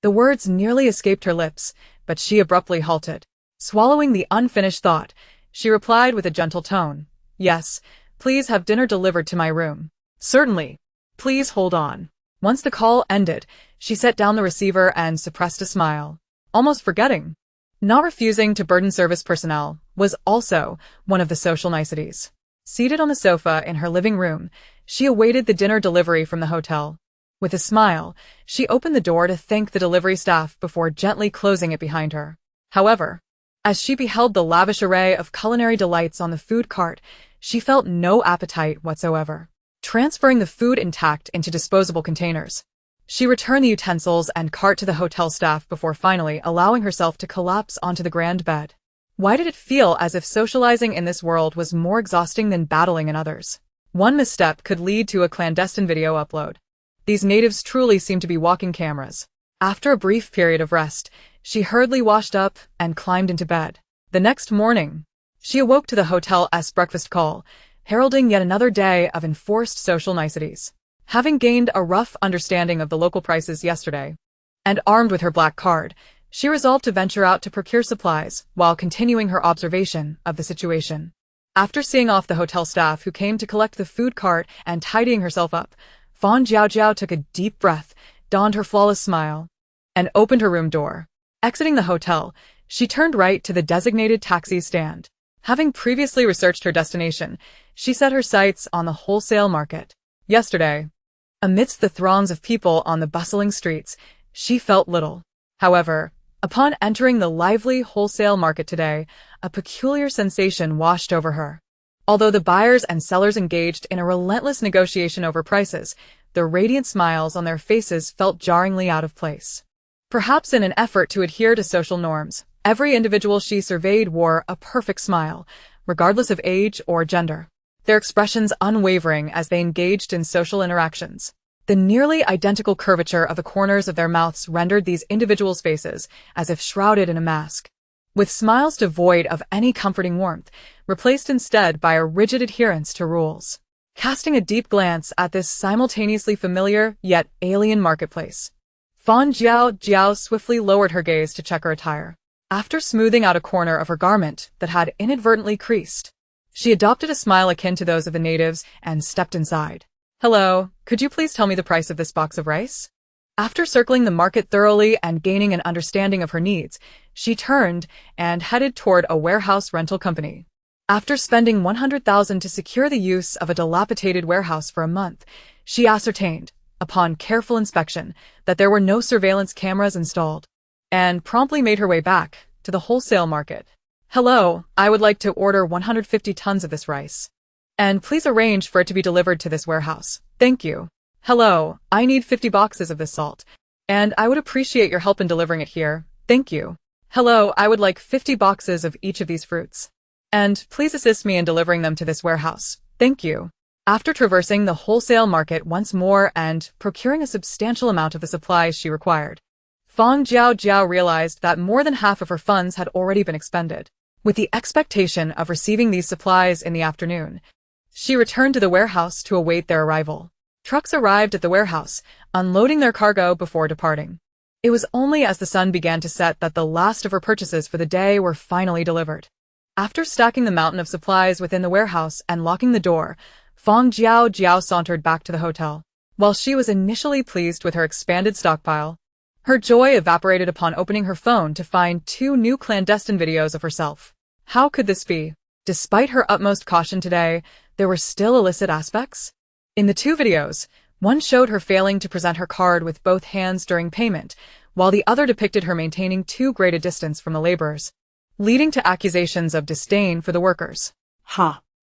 The words nearly escaped her lips, but she abruptly halted. Swallowing the unfinished thought, she replied with a gentle tone, "Yes, please have dinner delivered to my room." "Certainly. Please hold on." Once the call ended, she set down the receiver and suppressed a smile, almost forgetting. Not refusing to burden service personnel was also one of the social niceties. Seated on the sofa in her living room, she awaited the dinner delivery from the hotel. With a smile, she opened the door to thank the delivery staff before gently closing it behind her. However, as she beheld the lavish array of culinary delights on the food cart, she felt no appetite whatsoever. Transferring the food intact into disposable containers, she returned the utensils and cart to the hotel staff before finally allowing herself to collapse onto the grand bed. Why did it feel as if socializing in this world was more exhausting than battling in others? One misstep could lead to a clandestine video upload. These natives truly seem to be walking cameras. After a brief period of rest, she hurriedly washed up and climbed into bed. The next morning, she awoke to the hotel's breakfast call, heralding yet another day of enforced social niceties. Having gained a rough understanding of the local prices yesterday, and armed with her black card, she resolved to venture out to procure supplies while continuing her observation of the situation. After seeing off the hotel staff who came to collect the food cart and tidying herself up, Fang Jiaojiao took a deep breath, donned her flawless smile, and opened her room door. Exiting the hotel, she turned right to the designated taxi stand. Having previously researched her destination, she set her sights on the wholesale market. Yesterday, amidst the throngs of people on the bustling streets, she felt little. However, upon entering the lively wholesale market today, a peculiar sensation washed over her. Although the buyers and sellers engaged in a relentless negotiation over prices, the radiant smiles on their faces felt jarringly out of place. Perhaps in an effort to adhere to social norms, every individual she surveyed wore a perfect smile, regardless of age or gender, their expressions unwavering as they engaged in social interactions. The nearly identical curvature of the corners of their mouths rendered these individuals' faces as if shrouded in a mask, with smiles devoid of any comforting warmth, replaced instead by a rigid adherence to rules. Casting a deep glance at this simultaneously familiar yet alien marketplace, Fang Jiaojiao swiftly lowered her gaze to check her attire. After smoothing out a corner of her garment that had inadvertently creased, she adopted a smile akin to those of the natives and stepped inside. "Hello, could you please tell me the price of this box of rice?" After circling the market thoroughly and gaining an understanding of her needs, she turned and headed toward a warehouse rental company. After spending 100,000 to secure the use of a dilapidated warehouse for a month, she ascertained, upon careful inspection, that there were no surveillance cameras installed, and promptly made her way back to the wholesale market. "Hello, I would like to order 150 tons of this rice. And please arrange for it to be delivered to this warehouse. Thank you. Hello, I need 50 boxes of this salt, and I would appreciate your help in delivering it here. Thank you. Hello, I would like 50 boxes of each of these fruits. And please assist me in delivering them to this warehouse. Thank you." After traversing the wholesale market once more and procuring a substantial amount of the supplies she required, Fang Jiaojiao realized that more than half of her funds had already been expended. With the expectation of receiving these supplies in the afternoon, she returned to the warehouse to await their arrival. Trucks arrived at the warehouse, unloading their cargo before departing. It was only as the sun began to set that the last of her purchases for the day were finally delivered. After stacking the mountain of supplies within the warehouse and locking the door, Fang Jiaojiao sauntered back to the hotel. While she was initially pleased with her expanded stockpile, her joy evaporated upon opening her phone to find 2 new clandestine videos of herself. How could this be? Despite her utmost caution today, there were still illicit aspects. In the 2 videos, one showed her failing to present her card with both hands during payment, while the other depicted her maintaining too great a distance from the laborers, leading to accusations of disdain for the workers.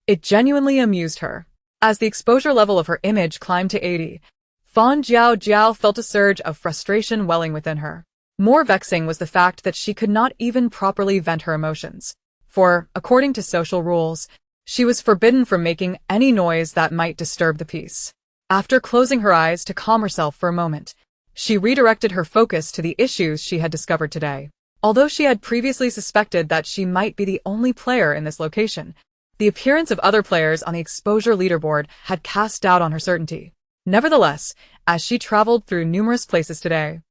It genuinely amused her. As the exposure level of her image climbed to 80, Fang Jiaojiao felt a surge of frustration welling within her. More vexing was the fact that she could not even properly vent her emotions. For, according to social rules, she was forbidden from making any noise that might disturb the peace. After closing her eyes to calm herself for a moment, she redirected her focus to the issues she had discovered today. Although she had previously suspected that she might be the only player in this location, the appearance of other players on the exposure leaderboard had cast doubt on her certainty. Nevertheless, as she traveled through numerous places today,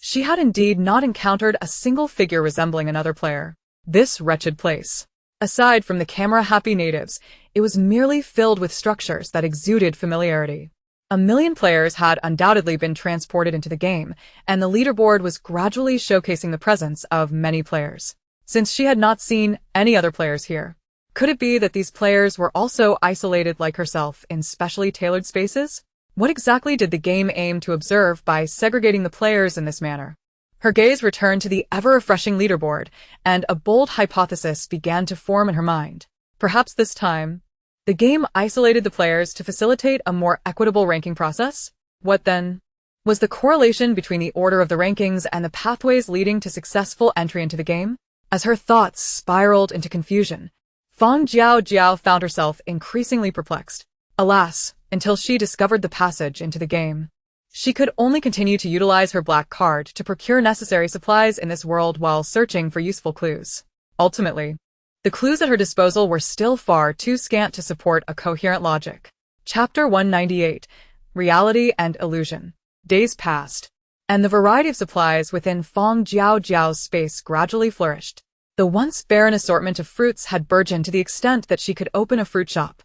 she had indeed not encountered a single figure resembling another player. This wretched place, aside from the camera-happy natives, it was merely filled with structures that exuded familiarity. 1,000,000 players had undoubtedly been transported into the game, and the leaderboard was gradually showcasing the presence of many players. Since she had not seen any other players here, could it be that these players were also isolated like herself in specially tailored spaces? What exactly did the game aim to observe by segregating the players in this manner? Her gaze returned to the ever-refreshing leaderboard, and a bold hypothesis began to form in her mind. Perhaps this time, the game isolated the players to facilitate a more equitable ranking process? What then was the correlation between the order of the rankings and the pathways leading to successful entry into the game? As her thoughts spiraled into confusion, Fang Jiaojiao found herself increasingly perplexed. Alas, until she discovered the passage into the game. She could only continue to utilize her black card to procure necessary supplies in this world while searching for useful clues. Ultimately, the clues at her disposal were still far too scant to support a coherent logic. Chapter 198: Reality and Illusion. Days passed, and the variety of supplies within Fang Jiaojiao's space gradually flourished. The once barren assortment of fruits had burgeoned to the extent that she could open a fruit shop,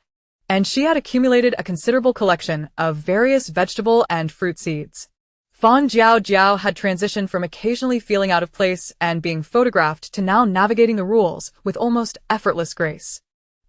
and she had accumulated a considerable collection of various vegetable and fruit seeds. Fang Jiaojiao had transitioned from occasionally feeling out of place and being photographed to now navigating the rules with almost effortless grace.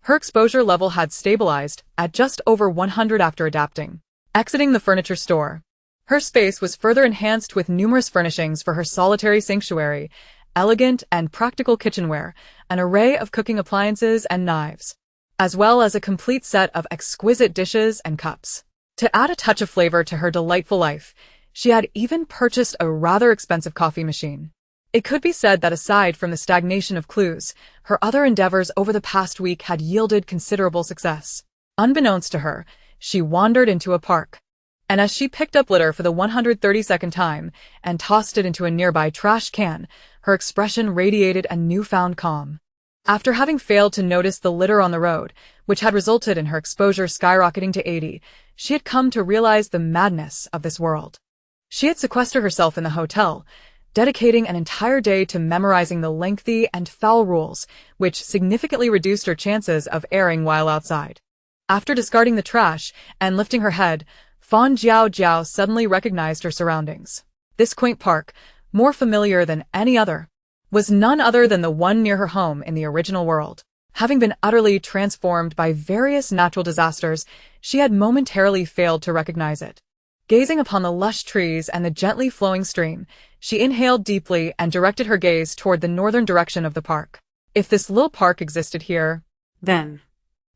Her exposure level had stabilized at just over 100 after adapting. Exiting the furniture store, her space was further enhanced with numerous furnishings for her solitary sanctuary, elegant and practical kitchenware, an array of cooking appliances and knives, as well as a complete set of exquisite dishes and cups. To add a touch of flavor to her delightful life, she had even purchased a rather expensive coffee machine. It could be said that aside from the stagnation of clues, her other endeavors over the past week had yielded considerable success. Unbeknownst to her, she wandered into a park, and as she picked up litter for the 132nd time and tossed it into a nearby trash can, her expression radiated a newfound calm. After having failed to notice the litter on the road, which had resulted in her exposure skyrocketing to 80, she had come to realize the madness of this world. She had sequestered herself in the hotel, dedicating an entire day to memorizing the lengthy and foul rules, which significantly reduced her chances of erring while outside. After discarding the trash and lifting her head, Fang Jiaojiao suddenly recognized her surroundings. This quaint park, more familiar than any other, was none other than the one near her home in the original world. Having been utterly transformed by various natural disasters, she had momentarily failed to recognize it. Gazing upon the lush trees and the gently flowing stream, she inhaled deeply and directed her gaze toward the northern direction of the park. If this little park existed here, Then,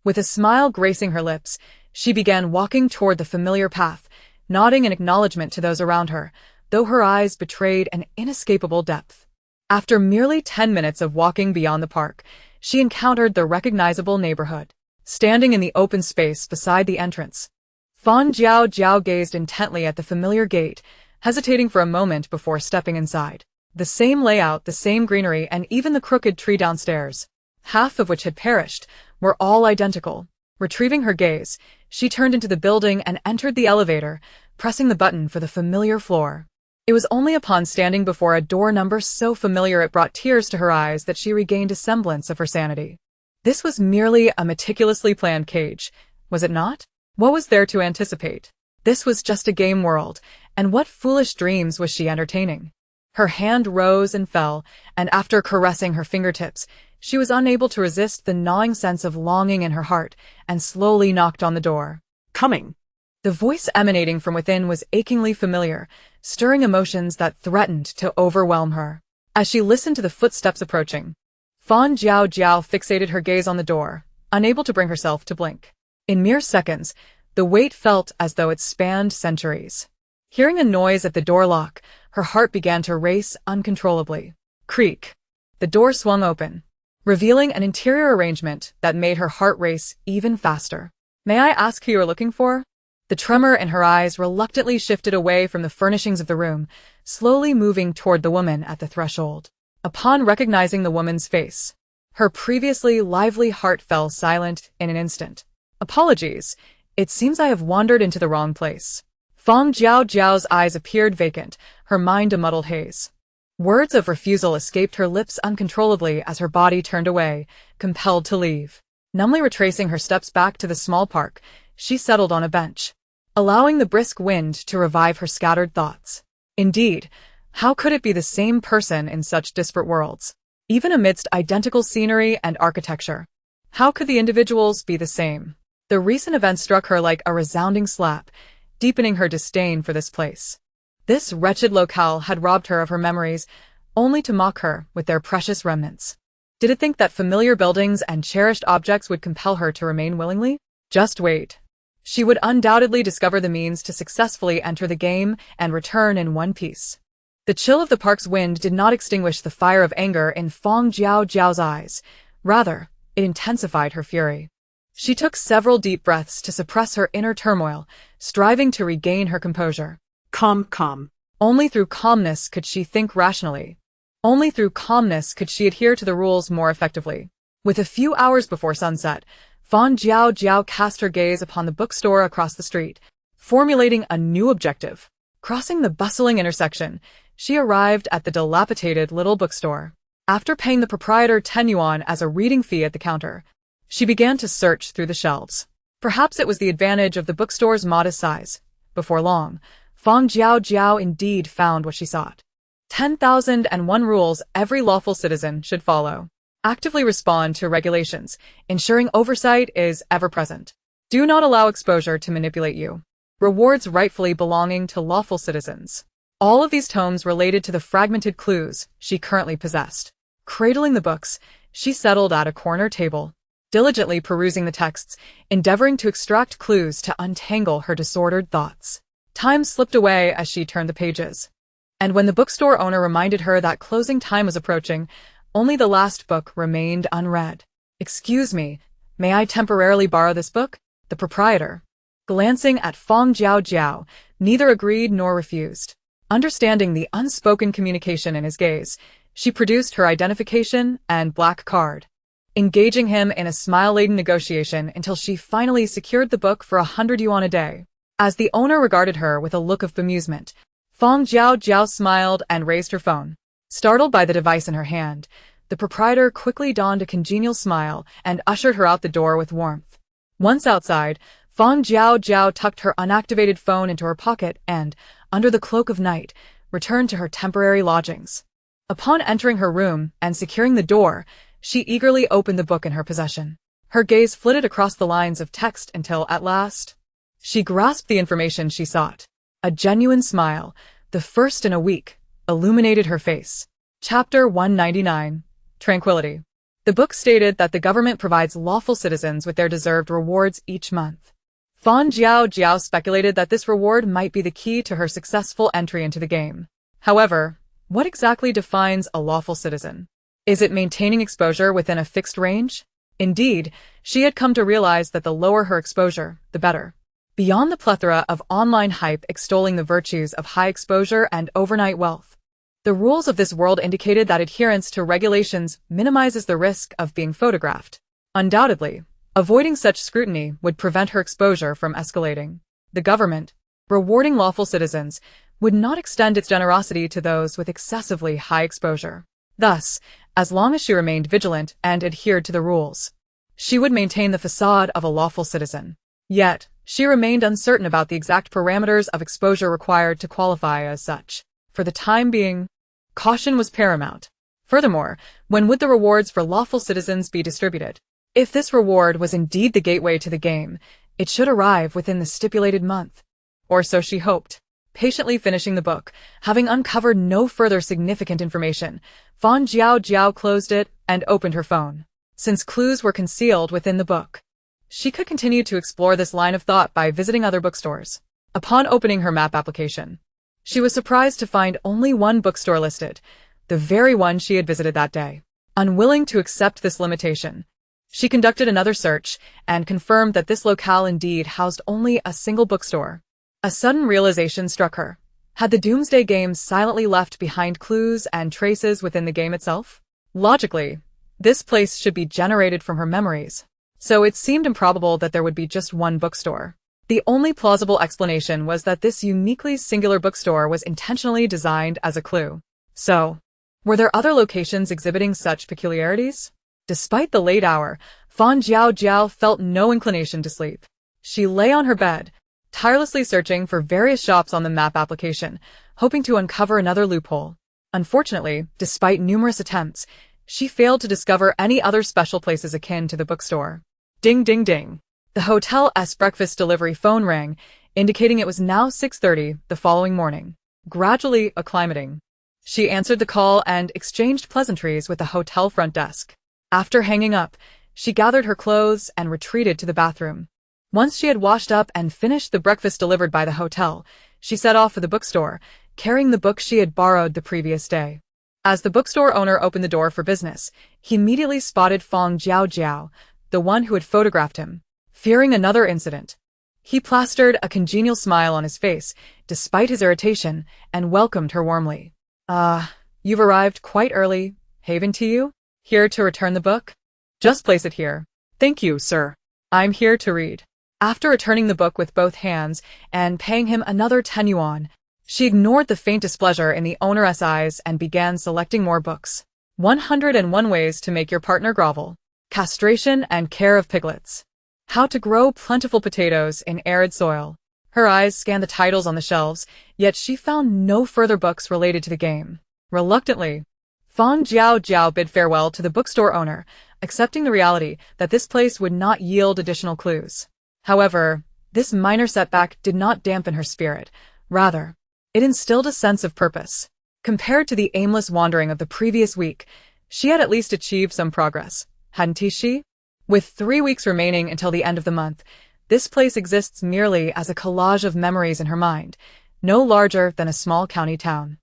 with a smile gracing her lips, she began walking toward the familiar path, nodding in acknowledgement to those around her, though her eyes betrayed an inescapable depth. After merely 10 minutes of walking beyond the park, she encountered the recognizable neighborhood. Standing in the open space beside the entrance, Fang Jiaojiao gazed intently at the familiar gate, hesitating for a moment before stepping inside. The same layout, the same greenery, and even the crooked tree downstairs, half of which had perished, were all identical. Retrieving her gaze, she turned into the building and entered the elevator, pressing the button for the familiar floor. It was only upon standing before a door number so familiar it brought tears to her eyes that she regained a semblance of her sanity. This was merely a meticulously planned cage, was it not? What was there to anticipate? This was just a game world, and what foolish dreams was she entertaining? Her hand rose and fell, and after caressing her fingertips, she was unable to resist the gnawing sense of longing in her heart, and slowly knocked on the door. coming. The voice emanating from within was achingly familiar, stirring emotions that threatened to overwhelm her. As she listened to the footsteps approaching, Fang Jiaojiao fixated her gaze on the door, unable to bring herself to blink. In mere seconds, the wait felt as though it spanned centuries. Hearing a noise at the door lock, her heart began to race uncontrollably. Creak. The door swung open, revealing an interior arrangement that made her heart race even faster. "May I ask who you are looking for?" The tremor in her eyes reluctantly shifted away from the furnishings of the room, slowly moving toward the woman at the threshold. Upon recognizing the woman's face, her previously lively heart fell silent in an instant. "Apologies, it seems I have wandered into the wrong place." Fang Jiaojiao's eyes appeared vacant, her mind a muddled haze. Words of refusal escaped her lips uncontrollably as her body turned away, compelled to leave. Numbly retracing her steps back to the small park, she settled on a bench, allowing the brisk wind to revive her scattered thoughts. Indeed, how could it be the same person in such disparate worlds? Even amidst identical scenery and architecture, how could the individuals be the same? The recent events struck her like a resounding slap, deepening her disdain for this place. This wretched locale had robbed her of her memories, only to mock her with their precious remnants. Did it think that familiar buildings and cherished objects would compel her to remain willingly? Just wait. She would undoubtedly discover the means to successfully enter the game and return in one piece. The chill of the park's wind did not extinguish the fire of anger in Fang Jiaojiao's eyes. Rather, it intensified her fury. She took several deep breaths to suppress her inner turmoil, striving to regain her composure. Calm. Only through calmness could she think rationally. Only through calmness could she adhere to the rules more effectively. With a few hours before sunset, Fang Jiaojiao cast her gaze upon the bookstore across the street, formulating a new objective. Crossing the bustling intersection, she arrived at the dilapidated little bookstore. After paying the proprietor 10 yuan as a reading fee at the counter, she began to search through the shelves. Perhaps it was the advantage of the bookstore's modest size. Before long, Fang Jiaojiao indeed found what she sought. 10,001 rules every lawful citizen should follow. Actively respond to regulations, ensuring oversight is ever present. Do not allow exposure to manipulate you. Rewards rightfully belonging to lawful citizens. All of these tomes related to the fragmented clues she currently possessed. Cradling the books, she settled at a corner table, diligently perusing the texts, endeavoring to extract clues to untangle her disordered thoughts. Time slipped away as she turned the pages. And when the bookstore owner reminded her that closing time was approaching, only the last book remained unread. "Excuse me, may I temporarily borrow this book?" The proprietor, glancing at Fang Jiaojiao, neither agreed nor refused. Understanding the unspoken communication in his gaze, she produced her identification and black card, engaging him in a smile-laden negotiation until she finally secured the book for 100 yuan a day. As the owner regarded her with a look of bemusement, Fang Jiaojiao smiled and raised her phone. Startled by the device in her hand, the proprietor quickly donned a congenial smile and ushered her out the door with warmth. Once outside, Fang Jiaojiao tucked her unactivated phone into her pocket and, under the cloak of night, returned to her temporary lodgings. Upon entering her room and securing the door, she eagerly opened the book in her possession. Her gaze flitted across the lines of text until, at last, she grasped the information she sought. A genuine smile, the first in a week, illuminated her face. Chapter 199. Tranquility. The book stated that the government provides lawful citizens with their deserved rewards each month. Fang Jiaojiao speculated that this reward might be the key to her successful entry into the game. However, what exactly defines a lawful citizen? Is it maintaining exposure within a fixed range? Indeed, she had come to realize that the lower her exposure, the better. Beyond the plethora of online hype extolling the virtues of high exposure and overnight wealth, the rules of this world indicated that adherence to regulations minimizes the risk of being photographed. Undoubtedly, avoiding such scrutiny would prevent her exposure from escalating. The government, rewarding lawful citizens, would not extend its generosity to those with excessively high exposure. Thus, as long as she remained vigilant and adhered to the rules, she would maintain the facade of a lawful citizen. Yet, she remained uncertain about the exact parameters of exposure required to qualify as such. For the time being, caution was paramount. Furthermore, when would the rewards for lawful citizens be distributed? If this reward was indeed the gateway to the game, it should arrive within the stipulated month. Or so she hoped. Patiently finishing the book, having uncovered no further significant information, Fang Jiaojiao closed it and opened her phone. Since clues were concealed within the book, she could continue to explore this line of thought by visiting other bookstores. Upon opening her map application, she was surprised to find only one bookstore listed, the very one she had visited that day. Unwilling to accept this limitation, she conducted another search and confirmed that this locale indeed housed only a single bookstore. A sudden realization struck her. Had the Doomsday Games silently left behind clues and traces within the game itself? Logically, this place should be generated from her memories, so it seemed improbable that there would be just one bookstore. The only plausible explanation was that this uniquely singular bookstore was intentionally designed as a clue. So, were there other locations exhibiting such peculiarities? Despite the late hour, Fang Jiaojiao felt no inclination to sleep. She lay on her bed, tirelessly searching for various shops on the map application, hoping to uncover another loophole. Unfortunately, despite numerous attempts, she failed to discover any other special places akin to the bookstore. Ding ding ding. The hotel's breakfast delivery phone rang, indicating it was now 6:30 the following morning. Gradually acclimating, she answered the call and exchanged pleasantries with the hotel front desk. After hanging up, she gathered her clothes and retreated to the bathroom. Once she had washed up and finished the breakfast delivered by the hotel, she set off for the bookstore, carrying the book she had borrowed the previous day. As the bookstore owner opened the door for business, he immediately spotted Fang Jiaojiao, the one who had photographed him. Fearing another incident, he plastered a congenial smile on his face, despite his irritation, and welcomed her warmly. You've arrived quite early. Haven to you? Here to return the book? Just place it here. Thank you, sir. I'm here to read. After returning the book with both hands and paying him another 10 yuan, she ignored the faint displeasure in the owner's eyes and began selecting more books. 101 Ways to Make Your Partner Grovel. Castration and Care of Piglets. How to Grow Plentiful Potatoes in Arid Soil. Her eyes scanned the titles on the shelves, yet she found no further books related to the game. Reluctantly, Fang Jiaojiao bid farewell to the bookstore owner, accepting the reality that this place would not yield additional clues. However, this minor setback did not dampen her spirit. Rather, it instilled a sense of purpose. Compared to the aimless wandering of the previous week, she had at least achieved some progress, hadn't she? With 3 weeks remaining until the end of the month, this place exists merely as a collage of memories in her mind, no larger than a small county town.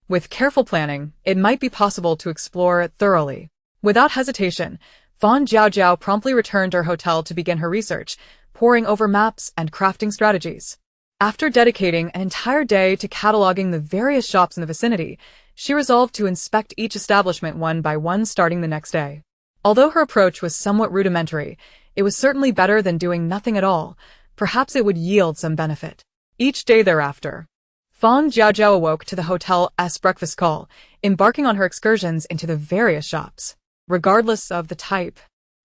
With careful planning, it might be possible to explore it thoroughly. Without hesitation, Fang Jiaojiao promptly returned to her hotel to begin her research, poring over maps and crafting strategies. After dedicating an entire day to cataloging the various shops in the vicinity, she resolved to inspect each establishment one by one starting the next day. Although her approach was somewhat rudimentary, it was certainly better than doing nothing at all. Perhaps it would yield some benefit. Each day thereafter, Fang Jiaojiao awoke to the hotel's breakfast call, embarking on her excursions into the various shops. Regardless of the type,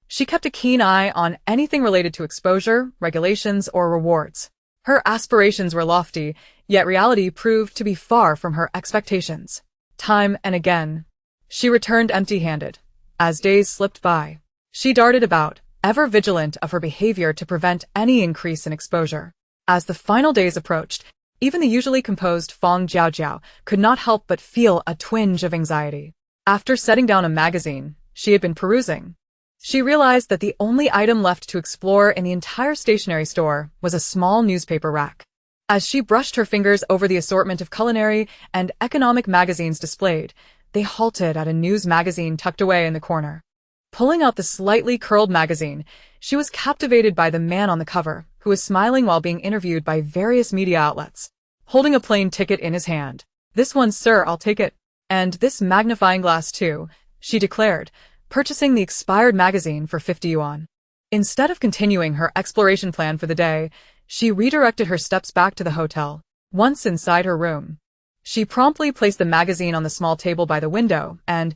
she kept a keen eye on anything related to exposure, regulations, or rewards. Her aspirations were lofty, yet reality proved to be far from her expectations. Time and again, she returned empty-handed. As days slipped by, she darted about, ever vigilant of her behavior to prevent any increase in exposure. As the final days approached, even the usually composed Fang Jiaojiao could not help but feel a twinge of anxiety. After setting down a magazine she had been perusing, she realized that the only item left to explore in the entire stationery store was a small newspaper rack. As she brushed her fingers over the assortment of culinary and economic magazines displayed, they halted at a news magazine tucked away in the corner. Pulling out the slightly curled magazine, she was captivated by the man on the cover, who was smiling while being interviewed by various media outlets. Holding a plain ticket in his hand, "This one, sir, I'll take it. And this magnifying glass, too," she declared, purchasing the expired magazine for 50 yuan. Instead of continuing her exploration plan for the day, she redirected her steps back to the hotel. Once inside her room, she promptly placed the magazine on the small table by the window and,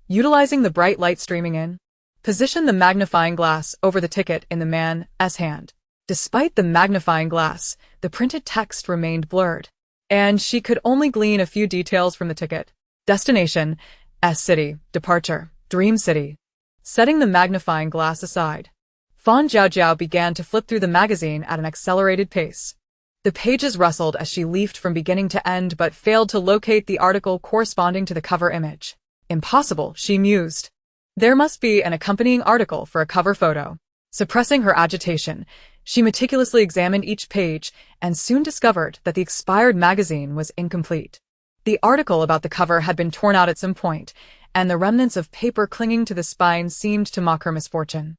utilizing the bright light streaming in, positioned the magnifying glass over the ticket in the man's hand. Despite the magnifying glass, the printed text remained blurred, and she could only glean a few details from the ticket. Destination, S-City, departure, Dream City. Setting the magnifying glass aside, Fang Jiaojiao began to flip through the magazine at an accelerated pace. The pages rustled as she leafed from beginning to end but failed to locate the article corresponding to the cover image. Impossible, she mused. There must be an accompanying article for a cover photo. Suppressing her agitation, she meticulously examined each page and soon discovered that the expired magazine was incomplete. The article about the cover had been torn out at some point, and the remnants of paper clinging to the spine seemed to mock her misfortune.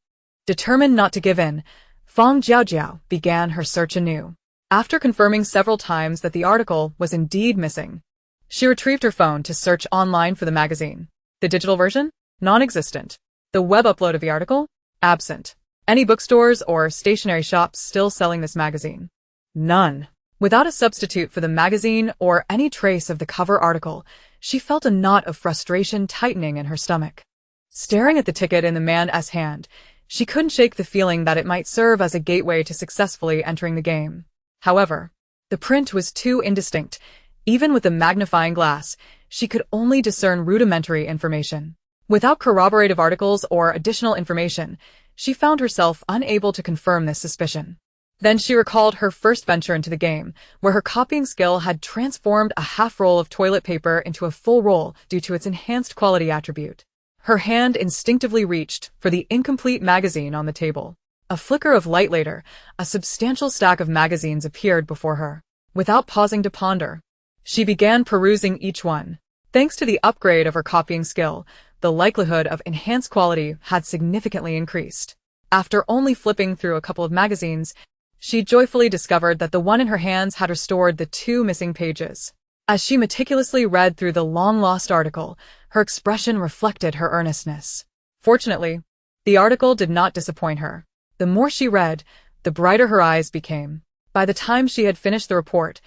Determined not to give in, Fang Jiaojiao began her search anew. After confirming several times that the article was indeed missing, she retrieved her phone to search online for the magazine. The digital version? Non-existent. The web upload of the article? Absent. Any bookstores or stationery shops still selling this magazine? None. Without a substitute for the magazine or any trace of the cover article, she felt a knot of frustration tightening in her stomach. Staring at the ticket in the man's hand, she couldn't shake the feeling that it might serve as a gateway to successfully entering the game. However, the print was too indistinct. Even with the magnifying glass, she could only discern rudimentary information. Without corroborative articles or additional information, she found herself unable to confirm this suspicion. Then she recalled her first venture into the game, where her copying skill had transformed a half roll of toilet paper into a full roll due to its enhanced quality attribute. Her hand instinctively reached for the incomplete magazine on the table. A flicker of light later, a substantial stack of magazines appeared before her. Without pausing to ponder, She began perusing each one. Thanks to the upgrade of her copying skill, the likelihood of enhanced quality had significantly increased. After only flipping through a couple of magazines, she joyfully discovered that the one in her hands had restored the 2 missing pages. As she meticulously read through the long-lost article, her expression reflected her earnestness. Fortunately, the article did not disappoint her. The more she read, the brighter her eyes became. By the time she had finished the report,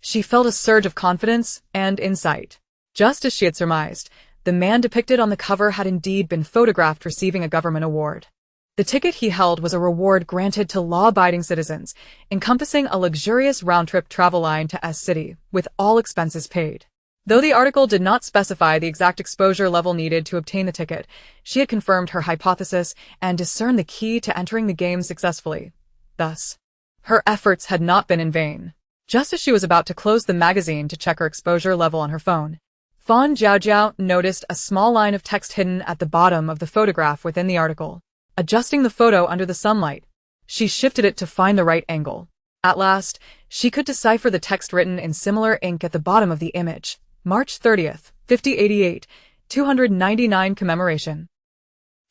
she felt a surge of confidence and insight. Just as she had surmised, the man depicted on the cover had indeed been photographed receiving a government award. The ticket he held was a reward granted to law-abiding citizens, encompassing a luxurious round-trip travel line to S-City, with all expenses paid. Though the article did not specify the exact exposure level needed to obtain the ticket, she had confirmed her hypothesis and discerned the key to entering the game successfully. Thus, her efforts had not been in vain. Just as she was about to close the magazine to check her exposure level on her phone, Fang Jiaojiao noticed a small line of text hidden at the bottom of the photograph within the article. Adjusting the photo under the sunlight, she shifted it to find the right angle. At last, she could decipher the text written in similar ink at the bottom of the image. March 30th, 5088, 299 commemoration.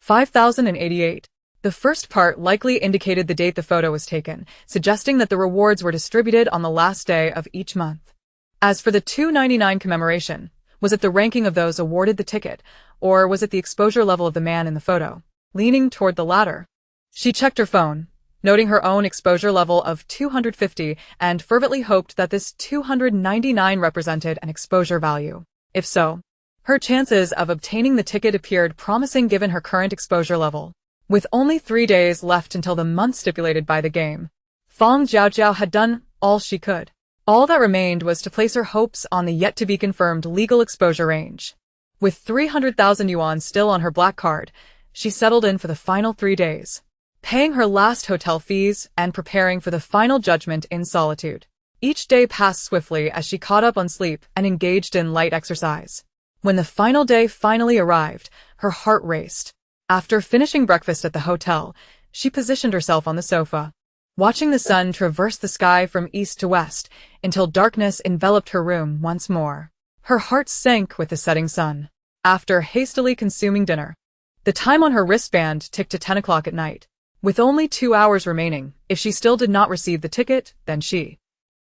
5088. The first part likely indicated the date the photo was taken, suggesting that the rewards were distributed on the last day of each month. As for the 299 commemoration, was it the ranking of those awarded the ticket, or was it the exposure level of the man in the photo? Leaning toward the latter, she checked her phone, noting her own exposure level of 250 and fervently hoped that this 299 represented an exposure value. If so, her chances of obtaining the ticket appeared promising given her current exposure level. With only 3 days left until the month stipulated by the game, Fang Jiaojiao had done all she could. All that remained was to place her hopes on the yet-to-be-confirmed legal exposure range. With 300,000 yuan still on her black card, she settled in for the final 3 days, paying her last hotel fees and preparing for the final judgment in solitude. Each day passed swiftly as she caught up on sleep and engaged in light exercise. When the final day finally arrived, her heart raced. After finishing breakfast at the hotel, she positioned herself on the sofa, watching the sun traverse the sky from east to west until darkness enveloped her room once more. Her heart sank with the setting sun. After hastily consuming dinner, the time on her wristband ticked to 10 o'clock at night. With only 2 hours remaining, if she still did not receive the ticket, then she...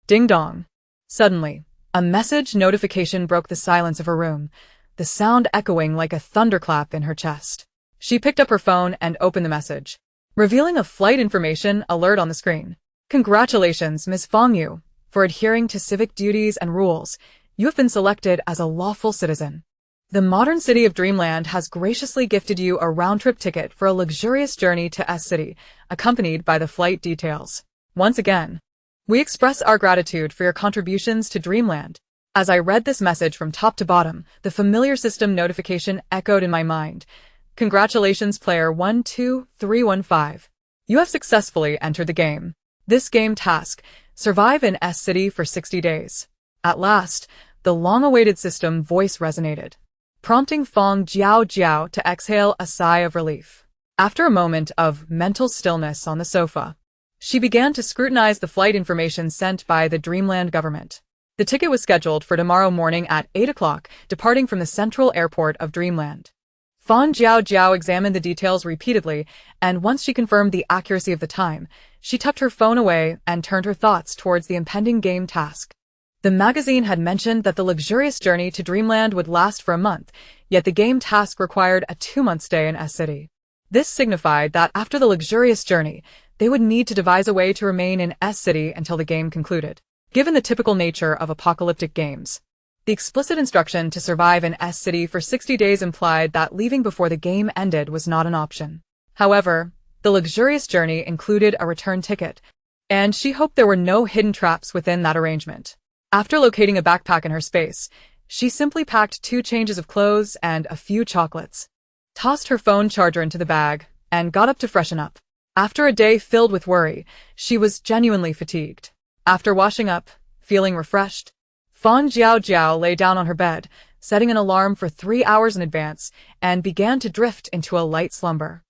Ding dong. Suddenly, a message notification broke the silence of her room, the sound echoing like a thunderclap in her chest. She picked up her phone and opened the message, revealing a flight information alert on the screen. Congratulations, Ms. Fang Yu, for adhering to civic duties and rules. You have been selected as a lawful citizen. The modern city of Dreamland has graciously gifted you a round-trip ticket for a luxurious journey to S-City, accompanied by the flight details. Once again, we express our gratitude for your contributions to Dreamland. As I read this message from top to bottom, the familiar system notification echoed in my mind. Congratulations, player 12315. You have successfully entered the game. This game task, survive in S-City for 60 days. At last, the long-awaited system voice resonated, prompting Fang Jiaojiao to exhale a sigh of relief. After a moment of mental stillness on the sofa, she began to scrutinize the flight information sent by the Dreamland government. The ticket was scheduled for tomorrow morning at 8 o'clock, departing from the central airport of Dreamland. Fang Jiaojiao examined the details repeatedly, and once she confirmed the accuracy of the time, she tucked her phone away and turned her thoughts towards the impending game task. The magazine had mentioned that the luxurious journey to Dreamland would last for a month, yet the game task required a 2-month stay in S-City. This signified that after the luxurious journey, they would need to devise a way to remain in S-City until the game concluded. Given the typical nature of apocalyptic games, the explicit instruction to survive in S-City for 60 days implied that leaving before the game ended was not an option. However, the luxurious journey included a return ticket, and she hoped there were no hidden traps within that arrangement. After locating a backpack in her space, she simply packed 2 changes of clothes and a few chocolates, tossed her phone charger into the bag, and got up to freshen up. After a day filled with worry, she was genuinely fatigued. After washing up, feeling refreshed, Fang Jiaojiao lay down on her bed, setting an alarm for 3 hours in advance, and began to drift into a light slumber.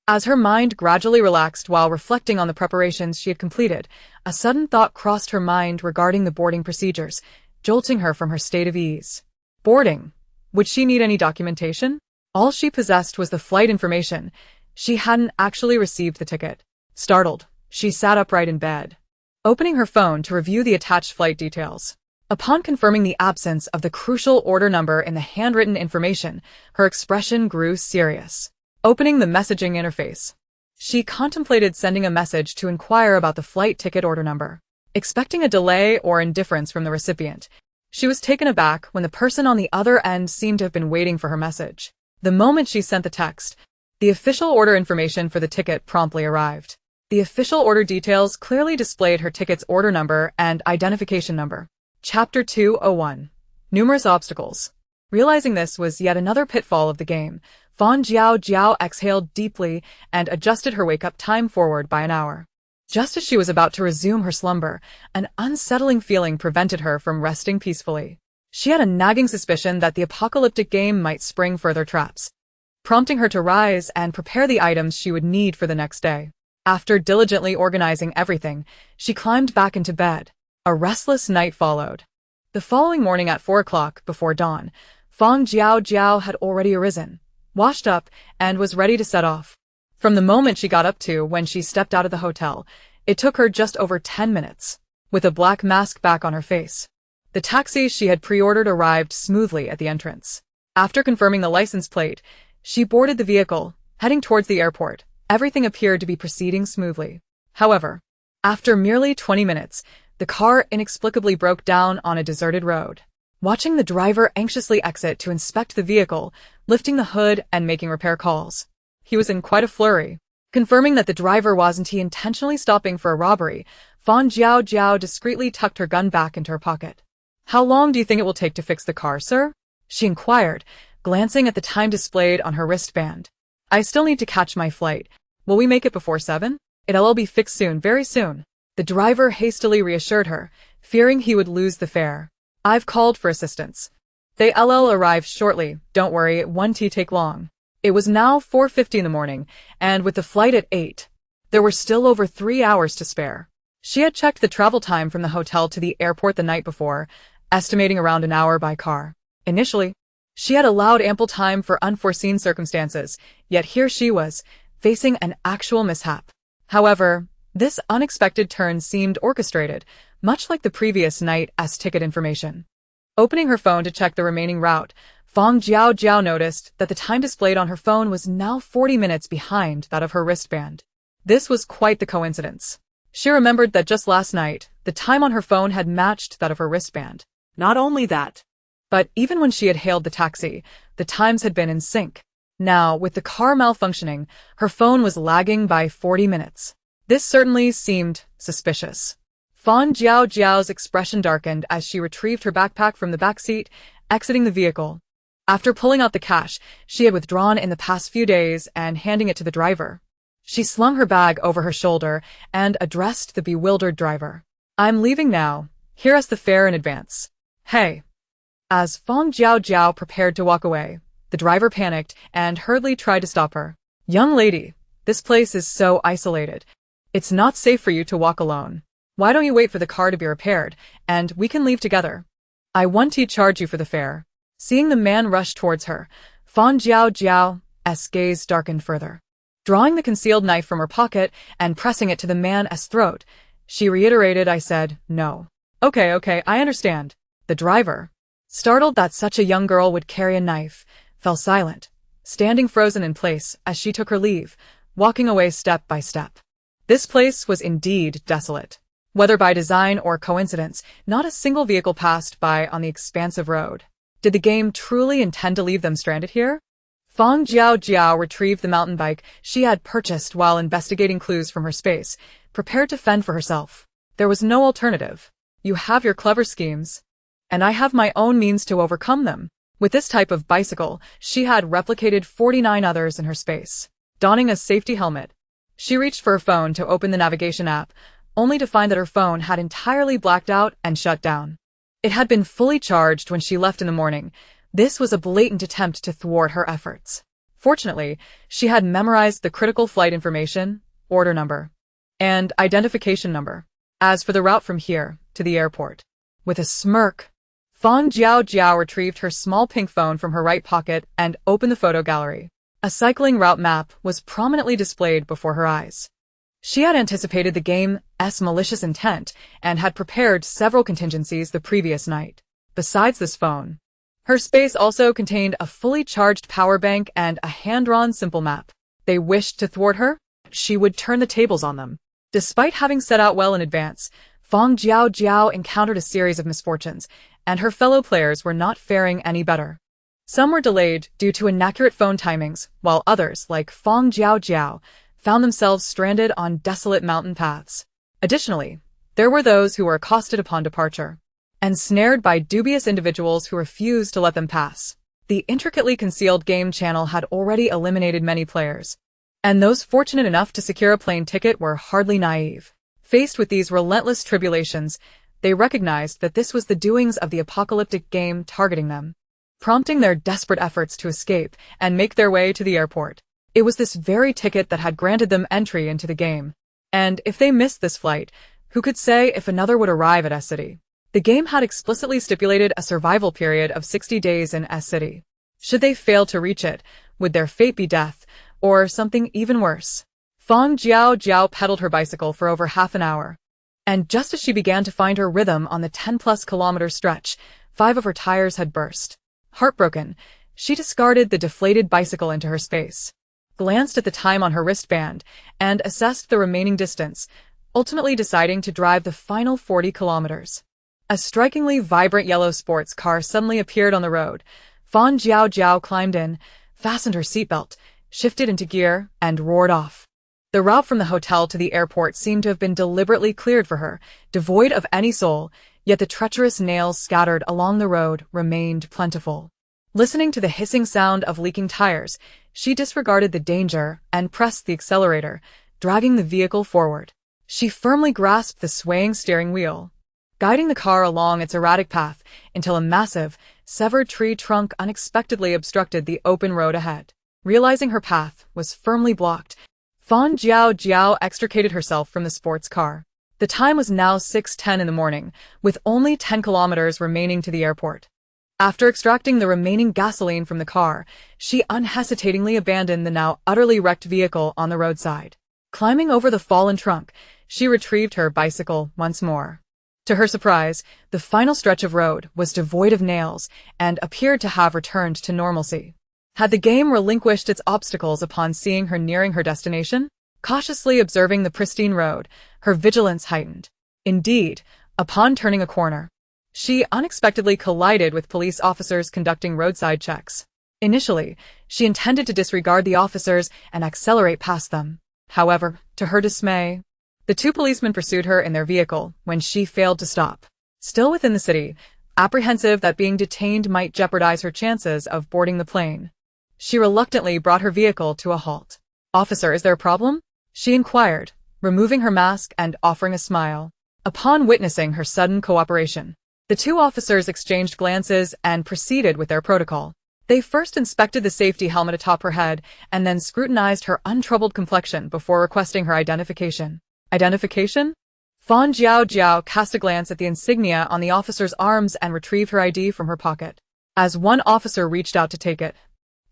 As her mind gradually relaxed while reflecting on the preparations she had completed, a sudden thought crossed her mind regarding the boarding procedures. jolting her from her state of ease. Boarding. Would she need any documentation? All she possessed was the flight information. She hadn't actually received the ticket. Startled, she sat upright in bed, opening her phone to review the attached flight details. Upon confirming the absence of the crucial order number in the handwritten information, her expression grew serious. Opening the messaging interface, she contemplated sending a message to inquire about the flight ticket order number. Expecting a delay or indifference from the recipient, she was taken aback when the person on the other end seemed to have been waiting for her message. The moment she sent the text, the official order information for the ticket promptly arrived. The official order details clearly displayed her ticket's order number and identification number. Chapter 201. Numerous obstacles. Realizing this was yet another pitfall of the game, Fang Jiaojiao exhaled deeply and adjusted her wake-up time forward by an hour. Just as she was about to resume her slumber, an unsettling feeling prevented her from resting peacefully. She had a nagging suspicion that the apocalyptic game might spring further traps, prompting her to rise and prepare the items she would need for the next day. After diligently organizing everything, she climbed back into bed. A restless night followed. The following morning at 4 o'clock before dawn, Fang Jiaojiao had already arisen, washed up, and was ready to set off. From the moment she got up to when she stepped out of the hotel, it took her just over 10 minutes. With a black mask back on her face, the taxi she had pre-ordered arrived smoothly at the entrance. After confirming the license plate, she boarded the vehicle, heading towards the airport. Everything appeared to be proceeding smoothly. However, after merely 20 minutes, the car inexplicably broke down on a deserted road. Watching the driver anxiously exit to inspect the vehicle, lifting the hood and making repair calls, he was in quite a flurry. Confirming that the driver wasn't intentionally stopping for a robbery, Fang Jiaojiao discreetly tucked her gun back into her pocket. "How long do you think it will take to fix the car, sir?" she inquired, glancing at the time displayed on her wristband. "I still need to catch my flight. Will we make it before 7? It'll all be fixed soon, very soon." The driver hastily reassured her, fearing he would lose the fare. "I've called for assistance. They'll arrive shortly, don't worry, it won't take long." It was now 4:50 in the morning, and with the flight at 8, there were still over 3 hours to spare. She had checked the travel time from the hotel to the airport the night before, estimating around an hour by car. Initially, she had allowed ample time for unforeseen circumstances, yet here she was, facing an actual mishap. However, this unexpected turn seemed orchestrated, much like the previous night's ticket information. Opening her phone to check the remaining route, Fang Jiaojiao noticed that the time displayed on her phone was now 40 minutes behind that of her wristband. This was quite the coincidence. She remembered that just last night, the time on her phone had matched that of her wristband. Not only that, but even when she had hailed the taxi, the times had been in sync. Now, with the car malfunctioning, her phone was lagging by 40 minutes. This certainly seemed suspicious. Fang Jiaojiao's expression darkened as she retrieved her backpack from the back seat, exiting the vehicle. After pulling out the cash she had withdrawn in the past few days and handing it to the driver, she slung her bag over her shoulder and addressed the bewildered driver. "I'm leaving now. Here is the fare in advance." "Hey." As Fang Jiaojiao prepared to walk away, the driver panicked and hurriedly tried to stop her. "Young lady, this place is so isolated. It's not safe for you to walk alone. Why don't you wait for the car to be repaired, and we can leave together? I won't charge you for the fare." Seeing the man rush towards her, Fang Jiaojiao's gaze darkened further. Drawing the concealed knife from her pocket and pressing it to the man's throat, she reiterated, "I said, no." Okay, I understand." The driver, startled that such a young girl would carry a knife, fell silent, standing frozen in place as she took her leave, walking away step by step. This place was indeed desolate. Whether by design or coincidence, not a single vehicle passed by on the expansive road. Did the game truly intend to leave them stranded here? Fang Jiaojiao retrieved the mountain bike she had purchased while investigating clues from her space, prepared to fend for herself. There was no alternative. You have your clever schemes, and I have my own means to overcome them. With this type of bicycle, she had replicated 49 others in her space. Donning a safety helmet, she reached for her phone to open the navigation app, only to find that her phone had entirely blacked out and shut down. It had been fully charged when she left in the morning. This was a blatant attempt to thwart her efforts. Fortunately, she had memorized the critical flight information, order number, and identification number. As for the route from here to the airport, with a smirk, Fang Jiaojiao retrieved her small pink phone from her right pocket and opened the photo gallery. A cycling route map was prominently displayed before her eyes. She had anticipated the game's malicious intent and had prepared several contingencies the previous night. Besides this phone, her space also contained a fully charged power bank and a hand-drawn simple map. They wished to thwart her? She would turn the tables on them. Despite having set out well in advance, Fang Jiaojiao encountered a series of misfortunes, and her fellow players were not faring any better. Some were delayed due to inaccurate phone timings, while others, like Fang Jiaojiao, found themselves stranded on desolate mountain paths. Additionally, there were those who were accosted upon departure, and snared by dubious individuals who refused to let them pass. The intricately concealed game channel had already eliminated many players, and those fortunate enough to secure a plane ticket were hardly naive. Faced with these relentless tribulations, they recognized that this was the doings of the apocalyptic game targeting them, prompting their desperate efforts to escape and make their way to the airport. It was this very ticket that had granted them entry into the game, and if they missed this flight, who could say if another would arrive at S-City? The game had explicitly stipulated a survival period of 60 days in S-City. Should they fail to reach it, would their fate be death, or something even worse? Fang Jiaojiao pedaled her bicycle for over half an hour, and just as she began to find her rhythm on the 10-plus kilometer stretch, 5 of her tires had burst. Heartbroken, she discarded the deflated bicycle into her space, glanced at the time on her wristband, and assessed the remaining distance, ultimately deciding to drive the final 40 kilometers. A strikingly vibrant yellow sports car suddenly appeared on the road. Fang Jiaojiao climbed in, fastened her seatbelt, shifted into gear, and roared off. The route from the hotel to the airport seemed to have been deliberately cleared for her, devoid of any soul, yet the treacherous nails scattered along the road remained plentiful. Listening to the hissing sound of leaking tires, she disregarded the danger and pressed the accelerator, dragging the vehicle forward. She firmly grasped the swaying steering wheel, guiding the car along its erratic path until a massive, severed tree trunk unexpectedly obstructed the open road ahead. Realizing her path was firmly blocked, Fang Jiaojiao extricated herself from the sports car. The time was now 6:10 in the morning, with only 10 kilometers remaining to the airport. After extracting the remaining gasoline from the car, she unhesitatingly abandoned the now utterly wrecked vehicle on the roadside. Climbing over the fallen trunk, she retrieved her bicycle once more. To her surprise, the final stretch of road was devoid of nails and appeared to have returned to normalcy. Had the game relinquished its obstacles upon seeing her nearing her destination? Cautiously observing the pristine road, her vigilance heightened. Indeed, upon turning a corner, she unexpectedly collided with police officers conducting roadside checks. Initially, she intended to disregard the officers and accelerate past them. However, to her dismay, the 2 policemen pursued her in their vehicle when she failed to stop. Still within the city, apprehensive that being detained might jeopardize her chances of boarding the plane, she reluctantly brought her vehicle to a halt. "Officer, is there a problem?" she inquired, removing her mask and offering a smile. Upon witnessing her sudden cooperation, the 2 officers exchanged glances and proceeded with their protocol. They first inspected the safety helmet atop her head and then scrutinized her untroubled complexion before requesting her identification. Identification? Fang Jiaojiao cast a glance at the insignia on the officer's arms and retrieved her ID from her pocket. As one officer reached out to take it,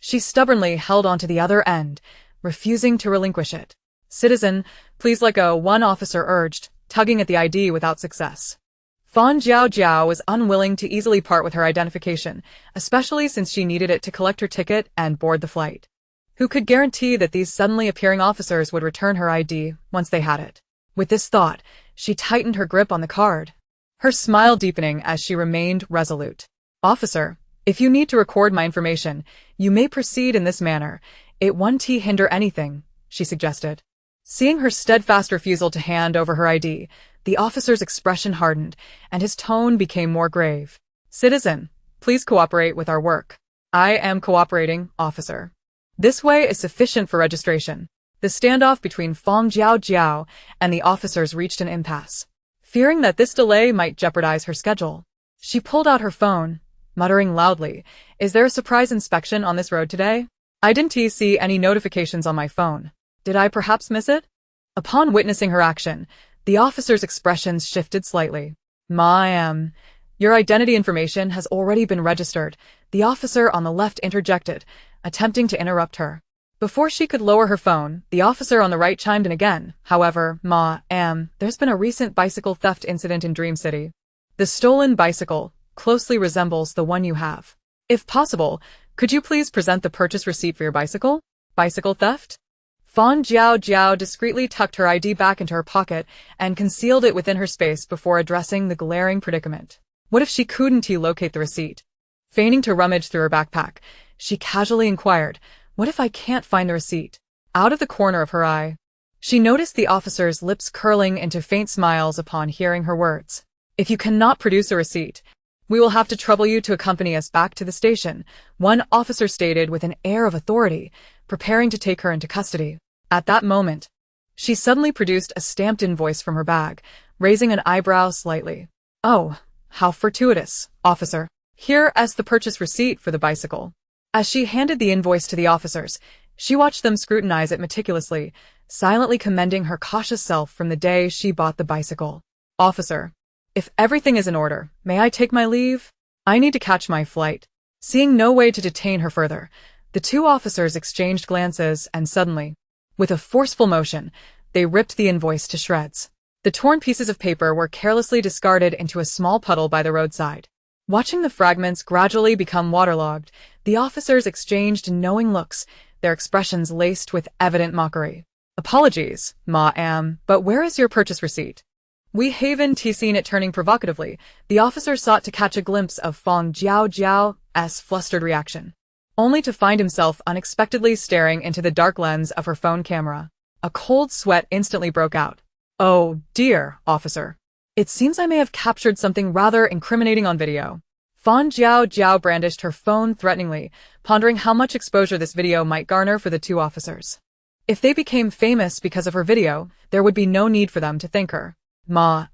she stubbornly held onto the other end, refusing to relinquish it. "Citizen, please let go," one officer urged, tugging at the ID without success. Fang Jiaojiao was unwilling to easily part with her identification, especially since she needed it to collect her ticket and board the flight. Who could guarantee that these suddenly appearing officers would return her ID once they had it? With this thought, she tightened her grip on the card, her smile deepening as she remained resolute. "Officer, if you need to record my information, you may proceed in this manner. It won't hinder anything," she suggested. Seeing her steadfast refusal to hand over her ID, the officer's expression hardened, and his tone became more grave. "Citizen, please cooperate with our work." "I am cooperating, officer. This way is sufficient for registration." The standoff between Fang Jiaojiao and the officers reached an impasse. Fearing that this delay might jeopardize her schedule, she pulled out her phone, muttering loudly, "Is there a surprise inspection on this road today? I didn't see any notifications on my phone. Did I perhaps miss it?" Upon witnessing her action, the officer's expressions shifted slightly. "Ma'am, Your identity information has already been registered, the officer on the left interjected, attempting to interrupt her. Before she could lower her phone, the officer on the right chimed in again. However, there's been a recent bicycle theft incident in Dream City. The stolen bicycle closely resembles the one you have. If possible, could you please present the purchase receipt for your bicycle? Bicycle theft? Fang Jiaojiao discreetly tucked her ID back into her pocket and concealed it within her space before addressing the glaring predicament. What if she couldn't locate the receipt? Feigning to rummage through her backpack, she casually inquired, "What if I can't find the receipt?" Out of the corner of her eye, she noticed the officer's lips curling into faint smiles upon hearing her words. "If you cannot produce a receipt, we will have to trouble you to accompany us back to the station," one officer stated with an air of authority, preparing to take her into custody. At that moment, she suddenly produced a stamped invoice from her bag, raising an eyebrow slightly. "Oh, how fortuitous, officer. Here is the purchase receipt for the bicycle." As she handed the invoice to the officers, she watched them scrutinize it meticulously, silently commending her cautious self from the day she bought the bicycle. "Officer, if everything is in order, may I take my leave? I need to catch my flight." Seeing no way to detain her further, the two officers exchanged glances and suddenly, with a forceful motion, they ripped the invoice to shreds. The torn pieces of paper were carelessly discarded into a small puddle by the roadside. Watching the fragments gradually become waterlogged, the officers exchanged knowing looks, their expressions laced with evident mockery. "Apologies, but where is your purchase receipt?" We haven't seen it. Turning provocatively, the officer sought to catch a glimpse of Fang Jiaojiao's flustered reaction, only to find himself unexpectedly staring into the dark lens of her phone camera. A cold sweat instantly broke out. "Oh, dear, officer. It seems I may have captured something rather incriminating on video." Fang Jiaojiao brandished her phone threateningly, pondering how much exposure this video might garner for the two officers. If they became famous because of her video, there would be no need for them to thank her. The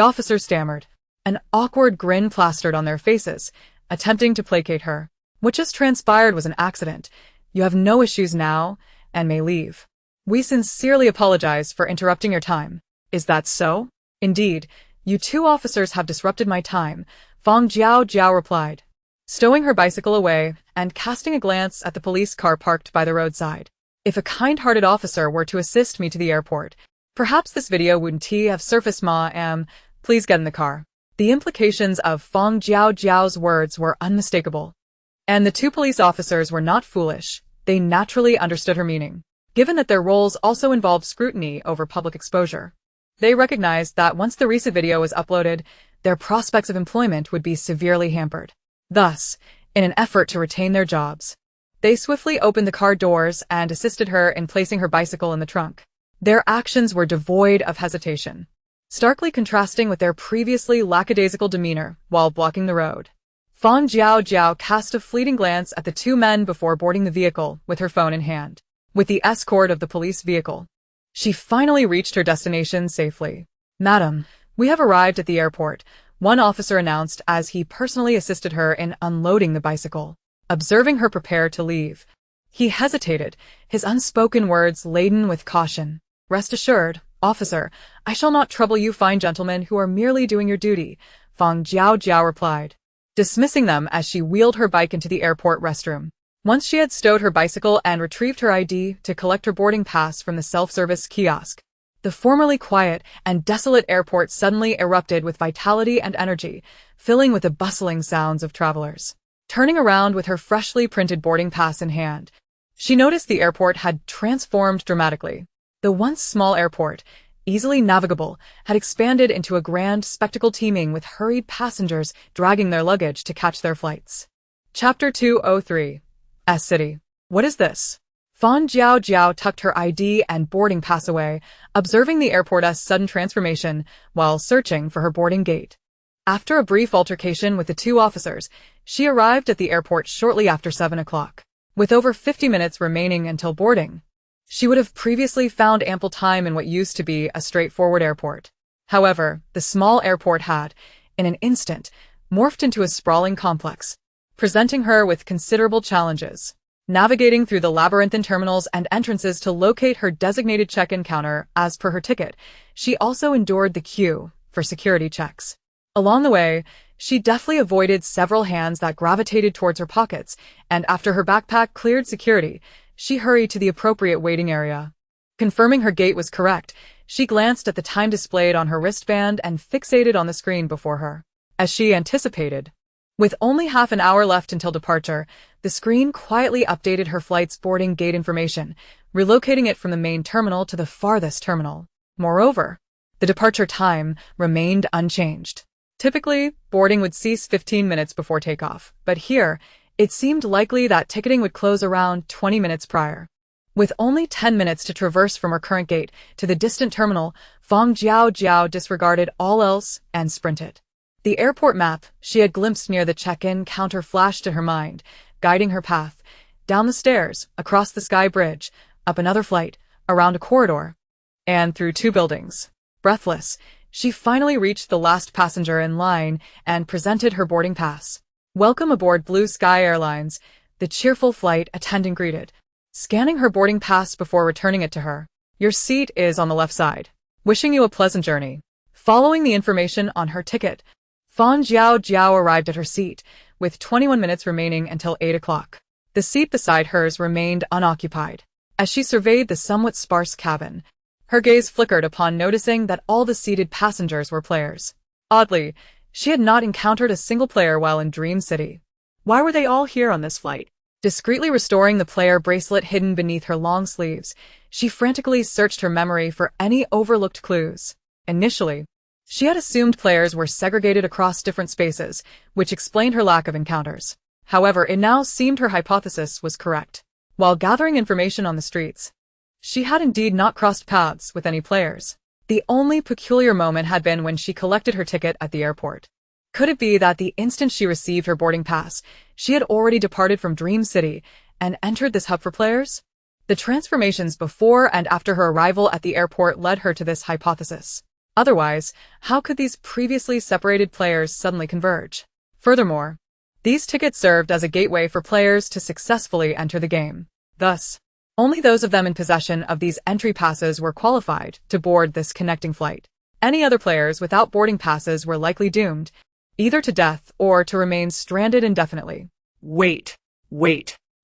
officers stammered. An awkward grin plastered on their faces, attempting to placate her. "What just transpired was an accident. You have no issues now, and may leave. We sincerely apologize for interrupting your time." "Is that so?" "Indeed, you two officers have disrupted my time," Fang Jiaojiao replied, stowing her bicycle away and casting a glance at the police car parked by the roadside. "If a kind-hearted officer were to assist me to the airport, perhaps this video wouldn't have surfaced. Please get in the car." The implications of Fang Jiaojiao's words were unmistakable, and the two police officers were not foolish. They naturally understood her meaning, given that their roles also involved scrutiny over public exposure. They recognized that once the recent video was uploaded, their prospects of employment would be severely hampered. Thus, in an effort to retain their jobs, they swiftly opened the car doors and assisted her in placing her bicycle in the trunk. Their actions were devoid of hesitation, starkly contrasting with their previously lackadaisical demeanor while blocking the road. Fang Jiaojiao cast a fleeting glance at the two men before boarding the vehicle with her phone in hand. With the escort of the police vehicle, she finally reached her destination safely. "Madam, we have arrived at the airport," one officer announced as he personally assisted her in unloading the bicycle. Observing her prepare to leave, he hesitated, his unspoken words laden with caution. "Rest assured, officer, I shall not trouble you fine gentlemen who are merely doing your duty," Fang Jiaojiao replied, dismissing them as she wheeled her bike into the airport restroom. Once she had stowed her bicycle and retrieved her ID to collect her boarding pass from the self-service kiosk, the formerly quiet and desolate airport suddenly erupted with vitality and energy, filling with the bustling sounds of travelers. Turning around with her freshly printed boarding pass in hand, she noticed the airport had transformed dramatically. The once small airport, easily navigable, had expanded into a grand spectacle teeming with hurried passengers dragging their luggage to catch their flights. Chapter 203. City. "What is this?" Fang Jiaojiao tucked her ID and boarding pass away, observing the airport's sudden transformation while searching for her boarding gate. After a brief altercation with the two officers, she arrived at the airport shortly after 7 o'clock. With over 50 minutes remaining until boarding, she would have previously found ample time in what used to be a straightforward airport. However, the small airport had, in an instant, morphed into a sprawling complex, presenting her with considerable challenges. Navigating through the labyrinthine terminals and entrances to locate her designated check-in counter as per her ticket, she also endured the queue for security checks. Along the way, she deftly avoided several hands that gravitated towards her pockets, and after her backpack cleared security, she hurried to the appropriate waiting area. Confirming her gate was correct, she glanced at the time displayed on her wristband and fixated on the screen before her. As she anticipated, with only half an hour left until departure, the screen quietly updated her flight's boarding gate information, relocating it from the main terminal to the farthest terminal. Moreover, the departure time remained unchanged. Typically, boarding would cease 15 minutes before takeoff, but here, it seemed likely that ticketing would close around 20 minutes prior. With only 10 minutes to traverse from her current gate to the distant terminal, Fang Jiaojiao disregarded all else and sprinted. The airport map she had glimpsed near the check-in counter flashed in her mind, guiding her path, down the stairs, across the sky bridge, up another flight, around a corridor, and through 2 buildings. Breathless, she finally reached the last passenger in line and presented her boarding pass. "Welcome aboard Blue Sky Airlines," the cheerful flight attendant greeted, scanning her boarding pass before returning it to her. "Your seat is on the left side. Wishing you a pleasant journey." Following the information on her ticket, Fang Jiaojiao arrived at her seat, with 21 minutes remaining until 8 o'clock. The seat beside hers remained unoccupied. As she surveyed the somewhat sparse cabin, her gaze flickered upon noticing that all the seated passengers were players. Oddly, she had not encountered a single player while in Dream City. Why were they all here on this flight? Discreetly restoring the player bracelet hidden beneath her long sleeves, she frantically searched her memory for any overlooked clues. Initially, she had assumed players were segregated across different spaces, which explained her lack of encounters. However, it now seemed her hypothesis was correct. While gathering information on the streets, she had indeed not crossed paths with any players. The only peculiar moment had been when she collected her ticket at the airport. Could it be that the instant she received her boarding pass, she had already departed from Dream City and entered this hub for players? The transformations before and after her arrival at the airport led her to this hypothesis. Otherwise, how could these previously separated players suddenly converge? Furthermore, these tickets served as a gateway for players to successfully enter the game. Thus, only those of them in possession of these entry passes were qualified to board this connecting flight. Any other players without boarding passes were likely doomed, either to death or to remain stranded indefinitely. Wait.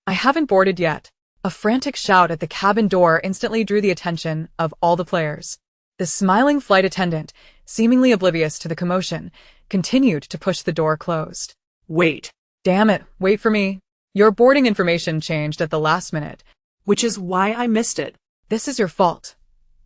"I haven't boarded yet." A frantic shout at the cabin door instantly drew the attention of all the players. The smiling flight attendant, seemingly oblivious to the commotion, continued to push the door closed. Wait. "Damn it, wait for me. Your boarding information changed at the last minute. Which is why I missed it. This is your fault.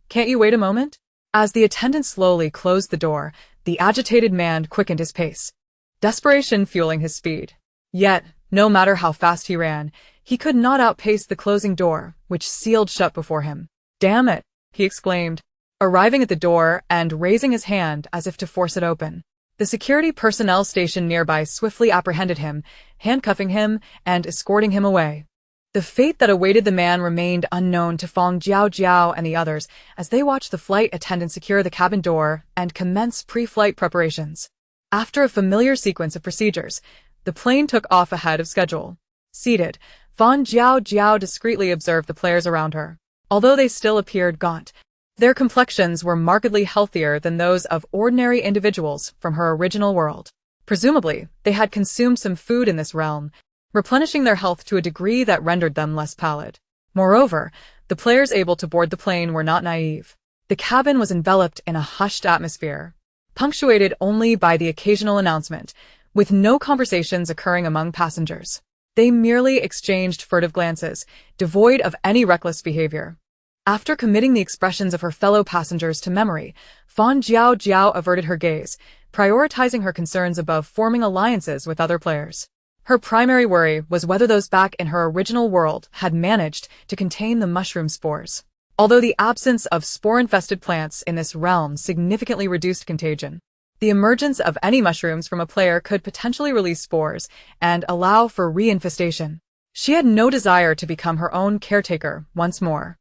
Can't you wait a moment?" As the attendant slowly closed the door, the agitated man quickened his pace, desperation fueling his speed. Yet, no matter how fast he ran, he could not outpace the closing door, which sealed shut before him. "Damn it," he exclaimed, arriving at the door and raising his hand as if to force it open. The security personnel stationed nearby swiftly apprehended him, handcuffing him and escorting him away. The fate that awaited the man remained unknown to Fang Jiaojiao and the others as they watched the flight attendant secure the cabin door and commence pre-flight preparations. After a familiar sequence of procedures, the plane took off ahead of schedule. Seated, Fang Jiaojiao discreetly observed the players around her. Although they still appeared gaunt, their complexions were markedly healthier than those of ordinary individuals from her original world. Presumably, they had consumed some food in this realm, replenishing their health to a degree that rendered them less pallid. Moreover, the players able to board the plane were not naive. The cabin was enveloped in a hushed atmosphere, punctuated only by the occasional announcement, with no conversations occurring among passengers. They merely exchanged furtive glances, devoid of any reckless behavior. After committing the expressions of her fellow passengers to memory, Fang Jiaojiao averted her gaze, prioritizing her concerns above forming alliances with other players. Her primary worry was whether those back in her original world had managed to contain the mushroom spores. Although the absence of spore-infested plants in this realm significantly reduced contagion, the emergence of any mushrooms from a player could potentially release spores and allow for reinfestation. She had no desire to become her own caretaker once more.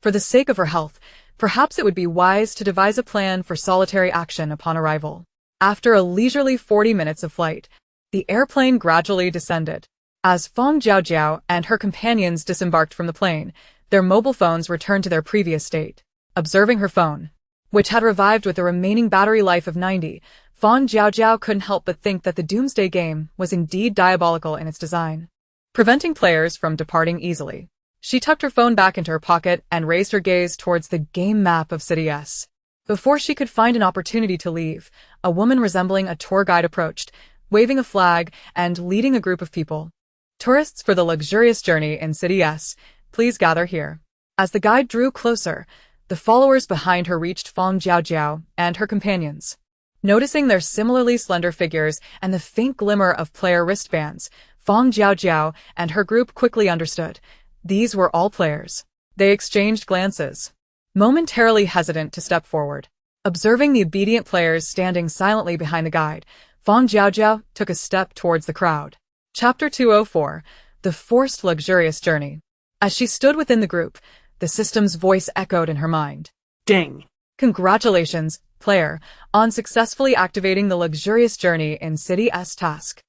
For the sake of her health, perhaps it would be wise to devise a plan for solitary action upon arrival. After a leisurely 40 minutes of flight, the airplane gradually descended. As Fang Jiaojiao and her companions disembarked from the plane, their mobile phones returned to their previous state. Observing her phone, which had revived with a remaining battery life of 90, Fang Jiaojiao couldn't help but think that the Doomsday Game was indeed diabolical in its design, preventing players from departing easily. She tucked her phone back into her pocket and raised her gaze towards the game map of City S. Before she could find an opportunity to leave, a woman resembling a tour guide approached, waving a flag and leading a group of people. Tourists for the luxurious journey in City S, please gather here. As the guide drew closer, the followers behind her reached Fang Jiaojiao and her companions. Noticing their similarly slender figures and the faint glimmer of player wristbands, Fang Jiaojiao and her group quickly understood. These were all players. They exchanged glances, momentarily hesitant to step forward. Observing the obedient players standing silently behind the guide, Fang Jiaojiao took a step towards the crowd. Chapter 204, The Forced Luxurious Journey. As she stood within the group, the system's voice echoed in her mind. Ding. Congratulations, player, on successfully activating the luxurious journey in City S task.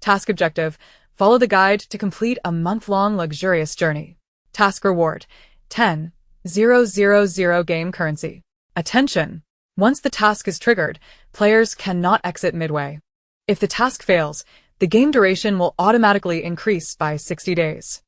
Task objective, follow the guide to complete a month-long luxurious journey. Task reward, 10,000 game currency. Attention! Once the task is triggered, players cannot exit midway. If the task fails, the game duration will automatically increase by 60 days.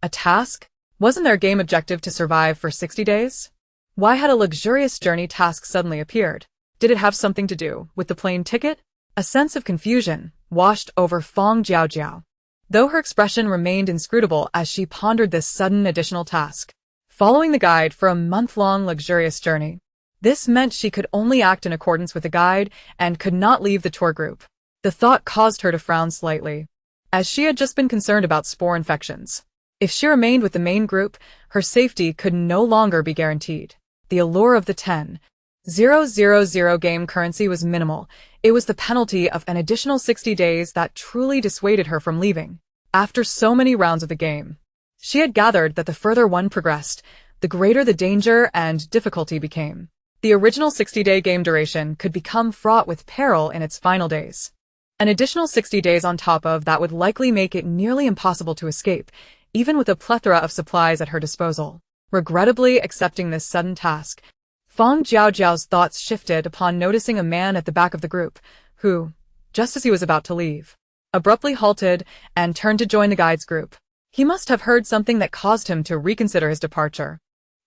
A task? Wasn't their game objective to survive for 60 days? Why had a luxurious journey task suddenly appeared? Did it have something to do with the plane ticket? A sense of confusion washed over Fang Jiaojiao, though her expression remained inscrutable as she pondered this sudden additional task. Following the guide for a month-long luxurious journey. This meant she could only act in accordance with the guide and could not leave the tour group. The thought caused her to frown slightly, as she had just been concerned about spore infections. If she remained with the main group, her safety could no longer be guaranteed. The allure of the 10,000 game currency was minimal. It was the penalty of an additional 60 days that truly dissuaded her from leaving. After so many rounds of the game, she had gathered that the further one progressed, the greater the danger and difficulty became. The original 60-day game duration could become fraught with peril in its final days. An additional 60 days on top of that would likely make it nearly impossible to escape, even with a plethora of supplies at her disposal. Regrettably accepting this sudden task, Fang Jiaojiao's thoughts shifted upon noticing a man at the back of the group, who, just as he was about to leave, abruptly halted and turned to join the guide's group. He must have heard something that caused him to reconsider his departure.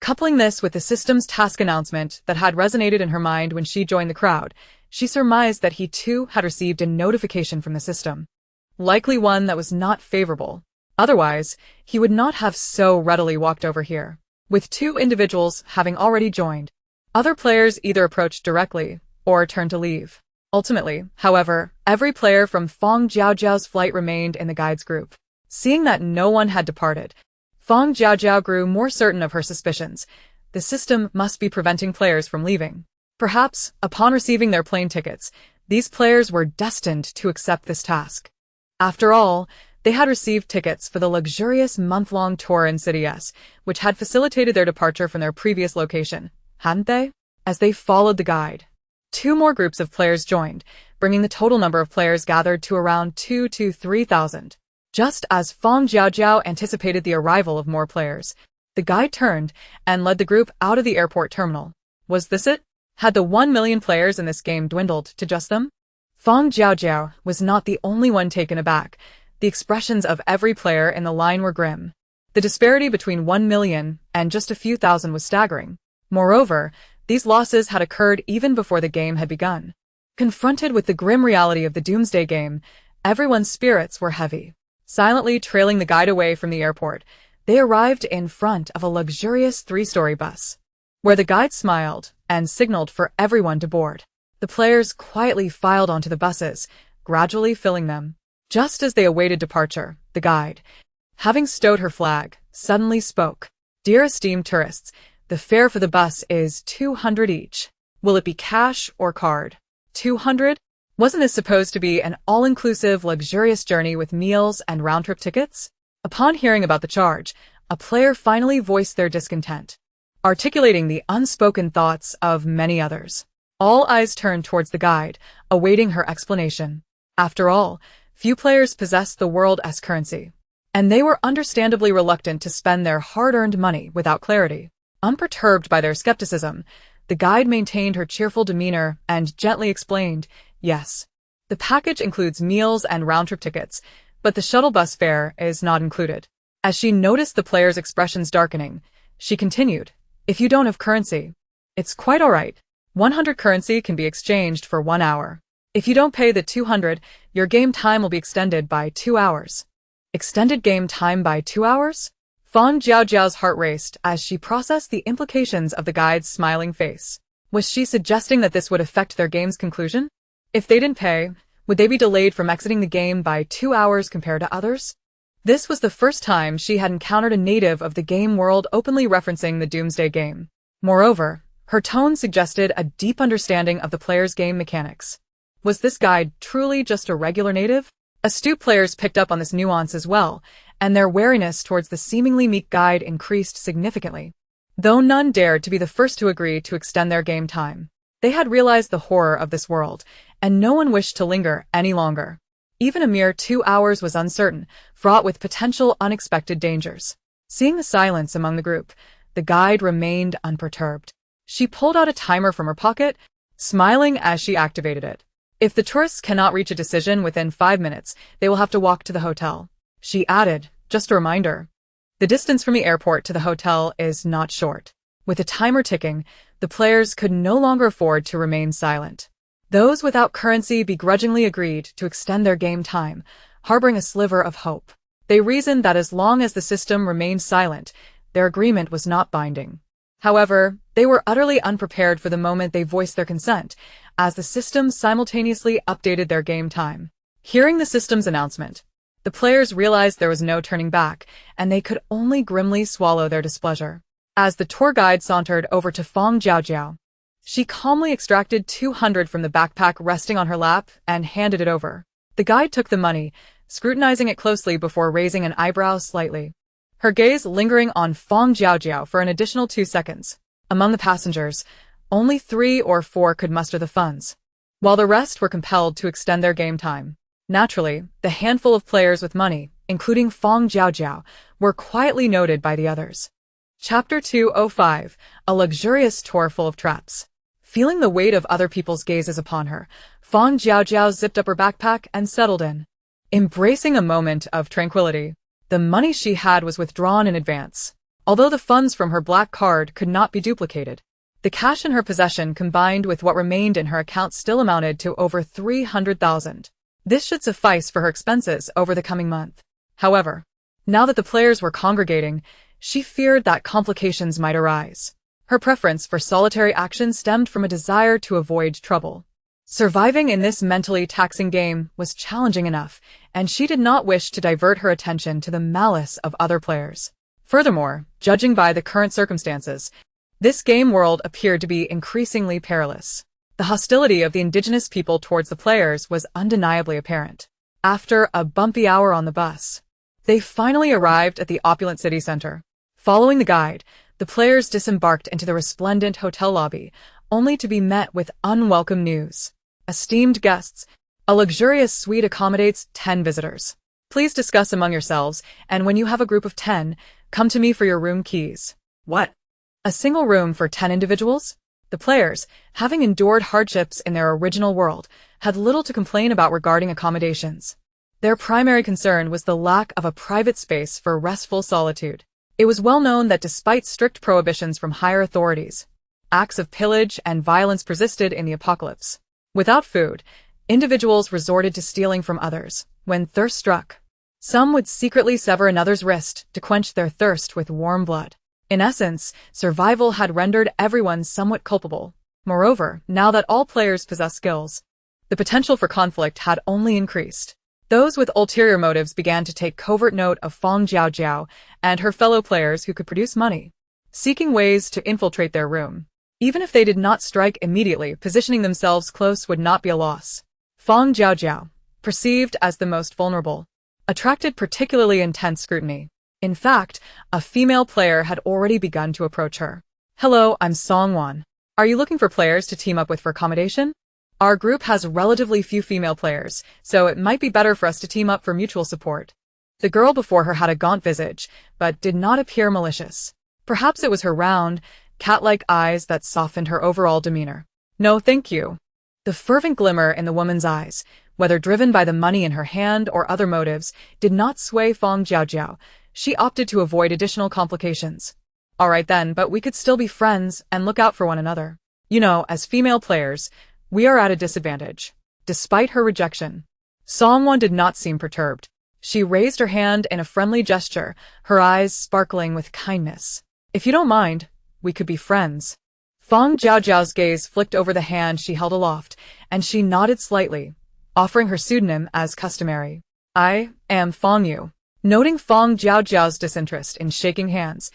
Coupling this with the system's task announcement that had resonated in her mind when she joined the crowd, she surmised that he too had received a notification from the system. Likely one that was not favorable. Otherwise, he would not have so readily walked over here. With two individuals having already joined, other players either approached directly or turned to leave. Ultimately, however, every player from Fang Jiaojiao's flight remained in the guide's group. Seeing that no one had departed, Fang Jiaojiao grew more certain of her suspicions. The system must be preventing players from leaving. Perhaps, upon receiving their plane tickets, these players were destined to accept this task. After all, they had received tickets for the luxurious month-long tour in City S, which had facilitated their departure from their previous location, hadn't they? As they followed the guide, two more groups of players joined, bringing the total number of players gathered to around 2,000 to 3,000. Just as Fang Jiaojiao anticipated the arrival of more players, the guide turned and led the group out of the airport terminal. Was this it? Had the 1 million players in this game dwindled to just them? Fang Jiaojiao was not the only one taken aback. The expressions of every player in the line were grim. The disparity between 1 million and just a few thousand was staggering. Moreover, these losses had occurred even before the game had begun. Confronted with the grim reality of the Doomsday Game, everyone's spirits were heavy. Silently trailing the guide away from the airport, they arrived in front of a luxurious 3-story bus, where the guide smiled and signaled for everyone to board. The players quietly filed onto the buses, gradually filling them. Just as they awaited departure, the guide, having stowed her flag, suddenly spoke. Dear esteemed tourists, the fare for the bus is 200 each. Will it be cash or card? 200? Wasn't this supposed to be an all-inclusive, luxurious journey with meals and round-trip tickets? Upon hearing about the charge, a player finally voiced their discontent, articulating the unspoken thoughts of many others. All eyes turned towards the guide, awaiting her explanation. After all, few players possessed the world as currency, and they were understandably reluctant to spend their hard-earned money without clarity. Unperturbed by their skepticism, The guide maintained her cheerful demeanor and gently explained, "Yes. The package includes meals and round-trip tickets, but the shuttle bus fare is not included." As she noticed the players' expressions darkening, she continued, "If you don't have currency, it's quite all right. 100 currency can be exchanged for 1 hour. If you don't pay the 200, your game time will be extended by 2 hours." Extended game time by 2 hours? Fang Jiaojiao's heart raced as she processed the implications of the guide's smiling face. Was she suggesting that this would affect their game's conclusion? If they didn't pay, would they be delayed from exiting the game by 2 hours compared to others? This was the first time she had encountered a native of the game world openly referencing the Doomsday game. Moreover, her tone suggested a deep understanding of the player's game mechanics. Was this guide truly just a regular native? Astute players picked up on this nuance as well, and their wariness towards the seemingly meek guide increased significantly. Though none dared to be the first to agree to extend their game time, they had realized the horror of this world, and no one wished to linger any longer. Even a mere 2 hours was uncertain, fraught with potential unexpected dangers. Seeing the silence among the group, the guide remained unperturbed. She pulled out a timer from her pocket, smiling as she activated it. If the tourists cannot reach a decision within 5 minutes, they will have to walk to the hotel. She added, just a reminder. The distance from the airport to the hotel is not short. With the timer ticking, the players could no longer afford to remain silent. Those without currency begrudgingly agreed to extend their game time, harboring a sliver of hope. They reasoned that as long as the system remained silent, their agreement was not binding. However, they were utterly unprepared for the moment they voiced their consent, as the system simultaneously updated their game time. Hearing the system's announcement, the players realized there was no turning back, and they could only grimly swallow their displeasure. As the tour guide sauntered over to Fang Jiaojiao, she calmly extracted 200 from the backpack resting on her lap and handed it over. The guide took the money, scrutinizing it closely before raising an eyebrow slightly. Her gaze lingering on Fang Jiaojiao for an additional 2 seconds. Among the passengers, only 3 or 4 could muster the funds, while the rest were compelled to extend their game time. Naturally, the handful of players with money, including Fang Jiaojiao, were quietly noted by the others. Chapter 205, A Luxurious Tour Full of Traps. Feeling the weight of other people's gazes upon her, Fang Jiaojiao zipped up her backpack and settled in. Embracing a moment of tranquility, the money she had was withdrawn in advance. Although the funds from her black card could not be duplicated, the cash in her possession combined with what remained in her account still amounted to over 300,000. This should suffice for her expenses over the coming month. However, now that the players were congregating, she feared that complications might arise. Her preference for solitary action stemmed from a desire to avoid trouble. Surviving in this mentally taxing game was challenging enough, and she did not wish to divert her attention to the malice of other players. Furthermore, judging by the current circumstances, this game world appeared to be increasingly perilous. The hostility of the indigenous people towards the players was undeniably apparent. After a bumpy hour on the bus, they finally arrived at the opulent city center. Following the guide, the players disembarked into the resplendent hotel lobby, only to be met with unwelcome news. Esteemed guests, a luxurious suite accommodates 10 visitors. Please discuss among yourselves, and when you have a group of 10, come to me for your room keys. What? A single room for 10 individuals? The players, having endured hardships in their original world, had little to complain about regarding accommodations. Their primary concern was the lack of a private space for restful solitude. It was well known that despite strict prohibitions from higher authorities, acts of pillage and violence persisted in the apocalypse. Without food, individuals resorted to stealing from others. When thirst struck, some would secretly sever another's wrist to quench their thirst with warm blood. In essence, survival had rendered everyone somewhat culpable. Moreover, now that all players possessed skills, the potential for conflict had only increased. Those with ulterior motives began to take covert note of Fang Jiaojiao and her fellow players who could produce money, seeking ways to infiltrate their room. Even if they did not strike immediately, positioning themselves close would not be a loss. Fang Jiaojiao, perceived as the most vulnerable, attracted particularly intense scrutiny. In fact, a female player had already begun to approach her. "Hello, I'm Songwan. Are you looking for players to team up with for accommodation? Our group has relatively few female players, so it might be better for us to team up for mutual support." The girl before her had a gaunt visage, but did not appear malicious. Perhaps it was her round, cat-like eyes that softened her overall demeanor. No, thank you. The fervent glimmer in the woman's eyes, whether driven by the money in her hand or other motives, did not sway Fang Jiaojiao. She opted to avoid additional complications. All right then, but we could still be friends and look out for one another. You know, as female players, we are at a disadvantage. Despite her rejection, Songwon did not seem perturbed. She raised her hand in a friendly gesture, her eyes sparkling with kindness. If you don't mind, we could be friends. Fang Jiaojiao's gaze flicked over the hand she held aloft, and she nodded slightly, offering her pseudonym as customary. I am Fang Yu. Noting Fang Jiaojiao's disinterest in shaking hands,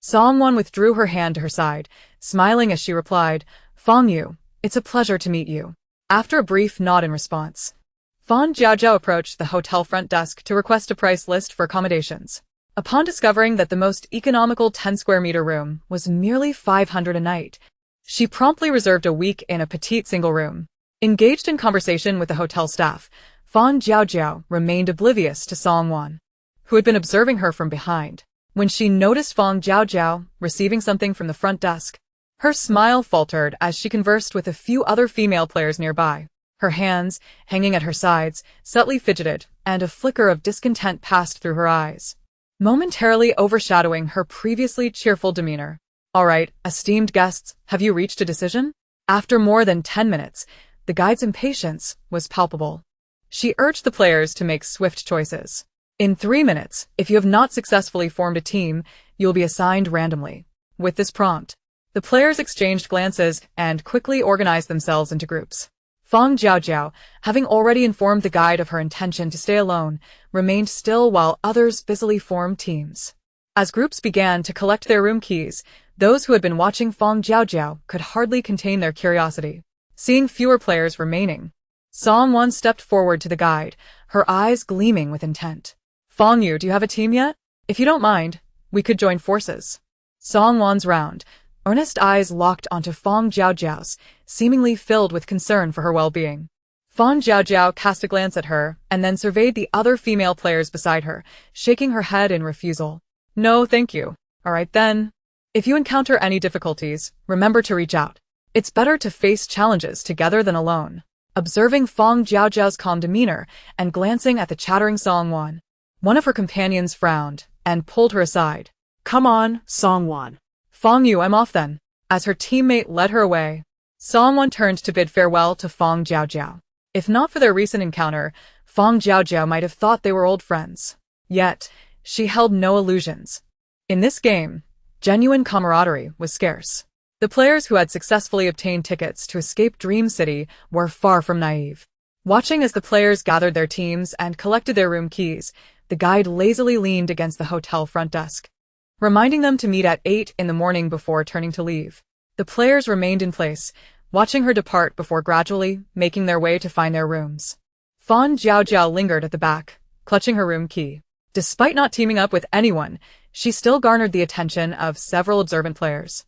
Songwon withdrew her hand to her side, smiling as she replied, Fang Yu, it's a pleasure to meet you. After a brief nod in response, Fang Jiaojiao approached the hotel front desk to request a price list for accommodations. Upon discovering that the most economical 10-square-meter room was merely 500 a night, she promptly reserved a week in a petite single room. Engaged in conversation with the hotel staff, Fang Jiaojiao remained oblivious to Songwon, who had been observing her from behind. When she noticed Fang Jiaojiao receiving something from the front desk, her smile faltered as she conversed with a few other female players nearby. Her hands, hanging at her sides, subtly fidgeted, and a flicker of discontent passed through her eyes, momentarily overshadowing her previously cheerful demeanor. All right, esteemed guests, have you reached a decision? After more than 10 minutes, the guide's impatience was palpable. She urged the players to make swift choices. In 3 minutes, if you have not successfully formed a team, you will be assigned randomly. With this prompt, the players exchanged glances and quickly organized themselves into groups. Fang Jiaojiao, having already informed the guide of her intention to stay alone, remained still while others busily formed teams. As groups began to collect their room keys, those who had been watching Fang Jiaojiao could hardly contain their curiosity. Seeing fewer players remaining, Songwon stepped forward to the guide, her eyes gleaming with intent. Fang Yu, do you have a team yet? If you don't mind, we could join forces. Songwon's round, earnest eyes locked onto Fang Jiaojiao's, seemingly filled with concern for her well-being. Fang Jiaojiao cast a glance at her and then surveyed the other female players beside her, shaking her head in refusal. No, thank you. All right then. If you encounter any difficulties, remember to reach out. It's better to face challenges together than alone. Observing Fang Jiaojiao's calm demeanor and glancing at the chattering Songwon, one of her companions frowned and pulled her aside. Come on, Songwon. Fang Yu, I'm off then. As her teammate led her away, Songwon turned to bid farewell to Fang Jiaojiao. If not for their recent encounter, Fang Jiaojiao might have thought they were old friends. Yet, she held no illusions. In this game, genuine camaraderie was scarce. The players who had successfully obtained tickets to escape Dream City were far from naive. Watching as the players gathered their teams and collected their room keys, the guide lazily leaned against the hotel front desk, reminding them to meet at 8 in the morning before turning to leave. The players remained in place, watching her depart before gradually making their way to find their rooms. Fang Jiaojiao lingered at the back, clutching her room key. Despite not teaming up with anyone, she still garnered the attention of several observant players.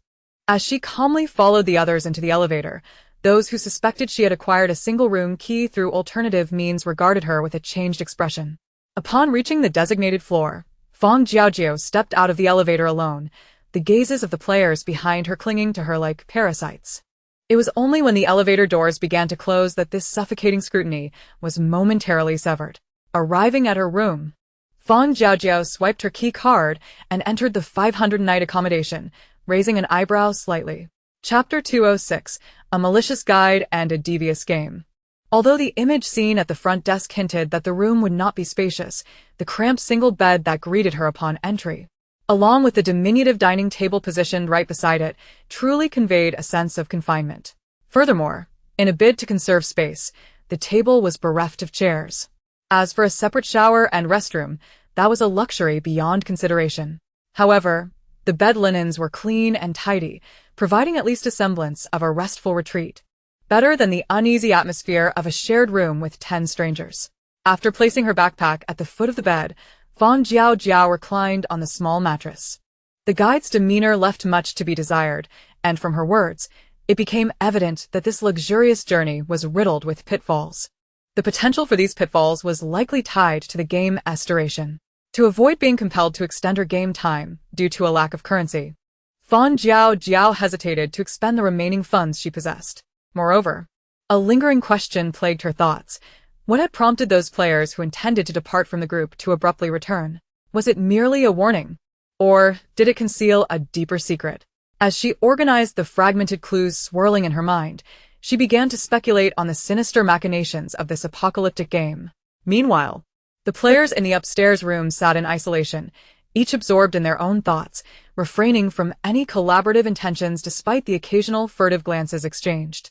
As she calmly followed the others into the elevator, those who suspected she had acquired a single room key through alternative means regarded her with a changed expression. Upon reaching the designated floor, Fang Jiaojiao stepped out of the elevator alone, the gazes of the players behind her clinging to her like parasites. It was only when the elevator doors began to close that this suffocating scrutiny was momentarily severed. Arriving at her room, Fang Jiaojiao swiped her key card and entered the 500-night accommodation, raising an eyebrow slightly. Chapter 206, A Malicious Guide and a Devious Game. Although the image seen at the front desk hinted that the room would not be spacious, the cramped single bed that greeted her upon entry, along with the diminutive dining table positioned right beside it, truly conveyed a sense of confinement. Furthermore, in a bid to conserve space, the table was bereft of chairs. As for a separate shower and restroom, that was a luxury beyond consideration. However, the bed linens were clean and tidy, providing at least a semblance of a restful retreat. Better than the uneasy atmosphere of a shared room with 10 strangers. After placing her backpack at the foot of the bed, Fang Jiaojiao reclined on the small mattress. The guide's demeanor left much to be desired, and from her words, it became evident that this luxurious journey was riddled with pitfalls. The potential for these pitfalls was likely tied to the game's duration. To avoid being compelled to extend her game time due to a lack of currency, Fang Jiaojiao hesitated to expend the remaining funds she possessed. Moreover, a lingering question plagued her thoughts. What had prompted those players who intended to depart from the group to abruptly return? Was it merely a warning? Or did it conceal a deeper secret? As she organized the fragmented clues swirling in her mind, she began to speculate on the sinister machinations of this apocalyptic game. Meanwhile, the players in the upstairs room sat in isolation, each absorbed in their own thoughts, refraining from any collaborative intentions despite the occasional furtive glances exchanged.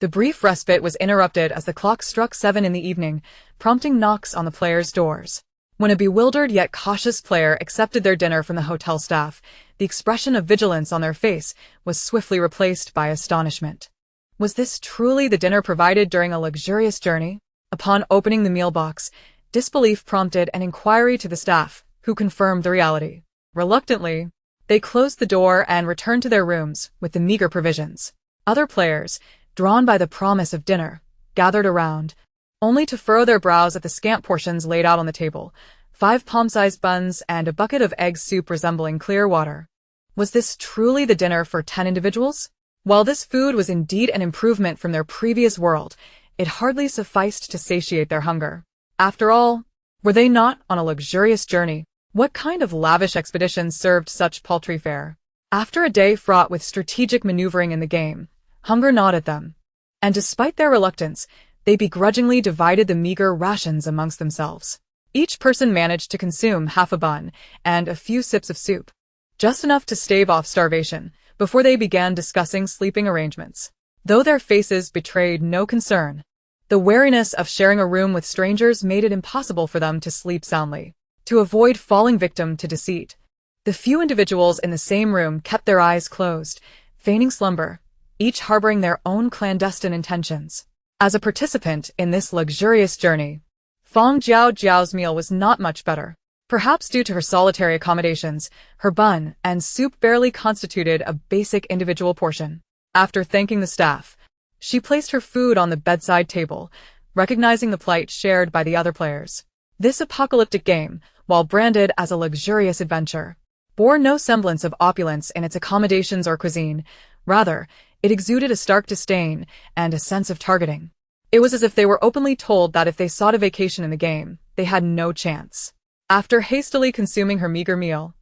The brief respite was interrupted as the clock struck 7 in the evening, prompting knocks on the players' doors. When a bewildered yet cautious player accepted their dinner from the hotel staff, the expression of vigilance on their face was swiftly replaced by astonishment. Was this truly the dinner provided during a luxurious journey? Upon opening the meal box, disbelief prompted an inquiry to the staff, who confirmed the reality. Reluctantly, they closed the door and returned to their rooms with the meager provisions. Other players, drawn by the promise of dinner, gathered around, only to furrow their brows at the scant portions laid out on the table, 5 palm-sized buns and a bucket of egg soup resembling clear water. Was this truly the dinner for 10 individuals? While this food was indeed an improvement from their previous world, it hardly sufficed to satiate their hunger. After all, were they not on a luxurious journey? What kind of lavish expedition served such paltry fare? After a day fraught with strategic maneuvering in the game, hunger gnawed at them, and despite their reluctance, they begrudgingly divided the meager rations amongst themselves. Each person managed to consume half a bun and a few sips of soup, just enough to stave off starvation, before they began discussing sleeping arrangements. Though their faces betrayed no concern, the wariness of sharing a room with strangers made it impossible for them to sleep soundly. To avoid falling victim to deceit, the few individuals in the same room kept their eyes closed, feigning slumber, each harboring their own clandestine intentions. As a participant in this luxurious journey, Fang Jiaojiao's meal was not much better. Perhaps due to her solitary accommodations, her bun and soup barely constituted a basic individual portion. After thanking the staff, she placed her food on the bedside table, recognizing the plight shared by the other players. This apocalyptic game, while branded as a luxurious adventure, bore no semblance of opulence in its accommodations or cuisine. Rather, it exuded a stark disdain and a sense of targeting. It was as if they were openly told that if they sought a vacation in the game, they had no chance. After hastily consuming her meager meal,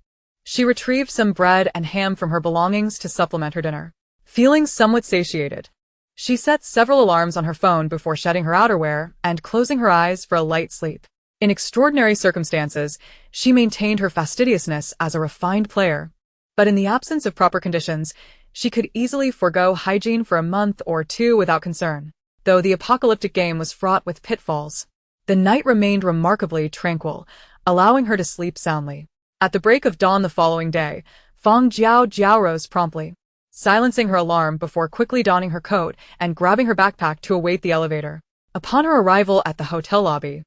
she retrieved some bread and ham from her belongings to supplement her dinner. Feeling somewhat satiated, she set several alarms on her phone before shedding her outerwear and closing her eyes for a light sleep. In extraordinary circumstances, she maintained her fastidiousness as a refined player, but in the absence of proper conditions, she could easily forego hygiene for a month or two without concern. Though the apocalyptic game was fraught with pitfalls, the night remained remarkably tranquil, allowing her to sleep soundly. At the break of dawn the following day, Fang Jiaojiao rose promptly, silencing her alarm before quickly donning her coat and grabbing her backpack to await the elevator. Upon her arrival at the hotel lobby,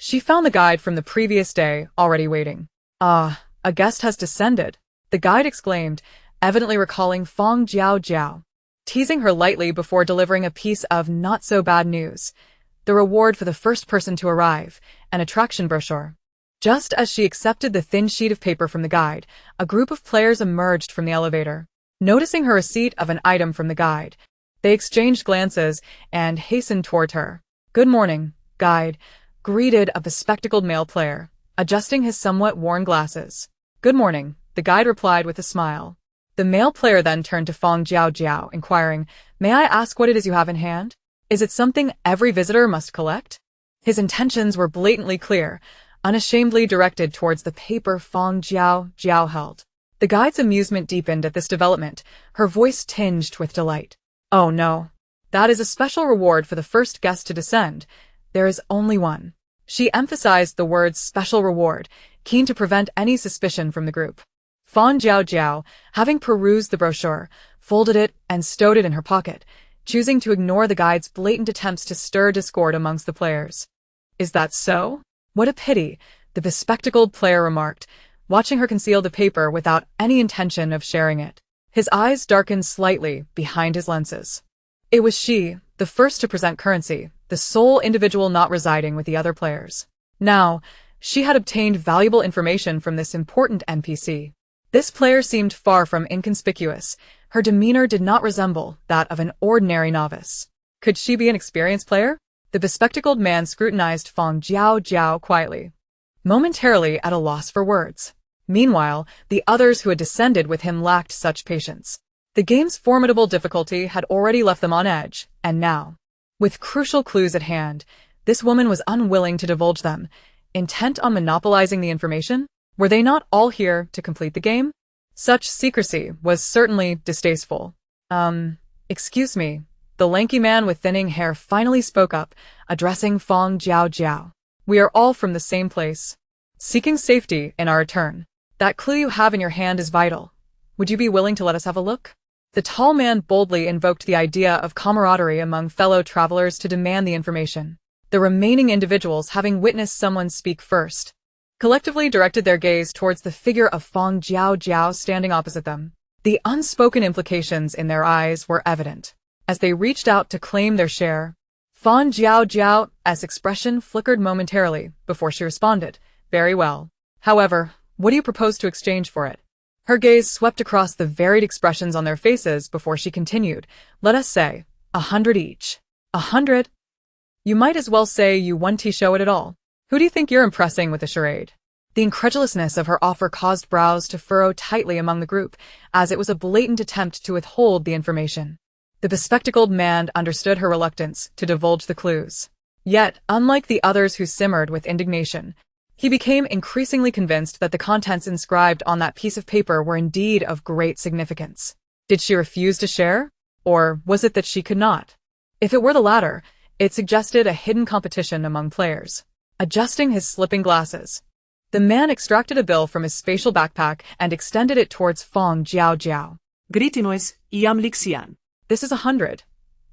she found the guide from the previous day already waiting. "Ah, a guest has descended," the guide exclaimed, evidently recalling Fang Jiaojiao, teasing her lightly before delivering a piece of not-so-bad news: the reward for the first person to arrive, an attraction brochure. Just as she accepted the thin sheet of paper from the guide, a group of players emerged from the elevator. Noticing her receipt of an item from the guide, they exchanged glances and hastened toward her. "Good morning, guide," greeted a bespectacled male player, adjusting his somewhat worn glasses. "Good morning," the guide replied with a smile. The male player then turned to Fang Jiaojiao, inquiring, "May I ask what it is you have in hand? Is it something every visitor must collect?" His intentions were blatantly clear, unashamedly directed towards the paper Fang Jiaojiao held. The guide's amusement deepened at this development, her voice tinged with delight. "Oh no. That is a special reward for the first guest to descend. There is only one." She emphasized the words special reward, keen to prevent any suspicion from the group. Fang Jiaojiao, having perused the brochure, folded it and stowed it in her pocket, choosing to ignore the guide's blatant attempts to stir discord amongst the players. "Is that so? What a pity," the bespectacled player remarked, watching her conceal the paper without any intention of sharing it. His eyes darkened slightly behind his lenses. It was she, the first to present currency, the sole individual not residing with the other players. Now, she had obtained valuable information from this important NPC. This player seemed far from inconspicuous. Her demeanor did not resemble that of an ordinary novice. Could she be an experienced player? The bespectacled man scrutinized Fang Jiaojiao quietly, momentarily at a loss for words. Meanwhile, the others who had descended with him lacked such patience. The game's formidable difficulty had already left them on edge, and now, with crucial clues at hand, this woman was unwilling to divulge them, intent on monopolizing the information. Were they not all here to complete the game? Such secrecy was certainly distasteful. Excuse me. The lanky man with thinning hair finally spoke up, addressing Fang Jiaojiao. We are all from the same place, seeking safety in our return. That clue you have in your hand is vital. Would you be willing to let us have a look? The tall man boldly invoked the idea of camaraderie among fellow travelers to demand the information. The remaining individuals, having witnessed someone speak first, collectively directed their gaze towards the figure of Fang Jiaojiao standing opposite them. The unspoken implications in their eyes were evident. As they reached out to claim their share, Fang Jiaojiao's expression flickered momentarily before she responded. Very well. However, what do you propose to exchange for it? Her gaze swept across the varied expressions on their faces before she continued. Let us say, 100 each. 100? You might as well say you won't show it at all. Who do you think you're impressing with the charade? The incredulousness of her offer caused brows to furrow tightly among the group, as it was a blatant attempt to withhold the information. The bespectacled man understood her reluctance to divulge the clues. Yet, unlike the others who simmered with indignation, he became increasingly convinced that the contents inscribed on that piece of paper were indeed of great significance. Did she refuse to share? Or was it that she could not? If it were the latter, it suggested a hidden competition among players. Adjusting his slipping glasses, the man extracted a bill from his spatial backpack and extended it towards Fang Jiaojiao. Gritinois iam lixian. This is 100.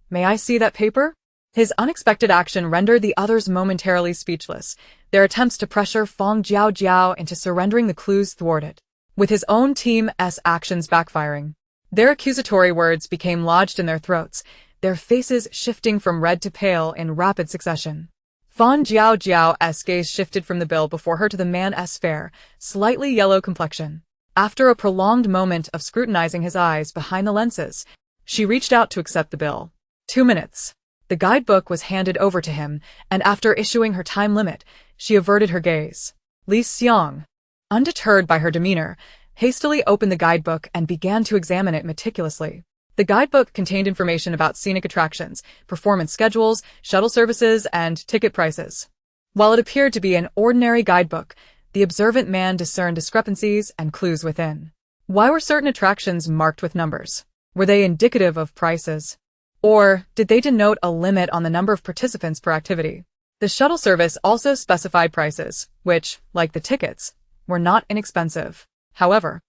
May I see that paper? His unexpected action rendered the others momentarily speechless, their attempts to pressure Fang Jiaojiao into surrendering the clues thwarted. With his own team's actions backfiring, their accusatory words became lodged in their throats, their faces shifting from red to pale in rapid succession. Fang Jiaojiao's gaze shifted from the bill before her to the man's fair, slightly yellow complexion. After a prolonged moment of scrutinizing his eyes behind the lenses, she reached out to accept the bill. 2 minutes. The guidebook was handed over to him, and after issuing her time limit, she averted her gaze. Li Xiang, undeterred by her demeanor, hastily opened the guidebook and began to examine it meticulously. The guidebook contained information about scenic attractions, performance schedules, shuttle services, and ticket prices. While it appeared to be an ordinary guidebook, the observant man discerned discrepancies and clues within. Why were certain attractions marked with numbers? Were they indicative of prices? Or did they denote a limit on the number of participants per activity? The shuttle service also specified prices, which, like the tickets, were not inexpensive. However,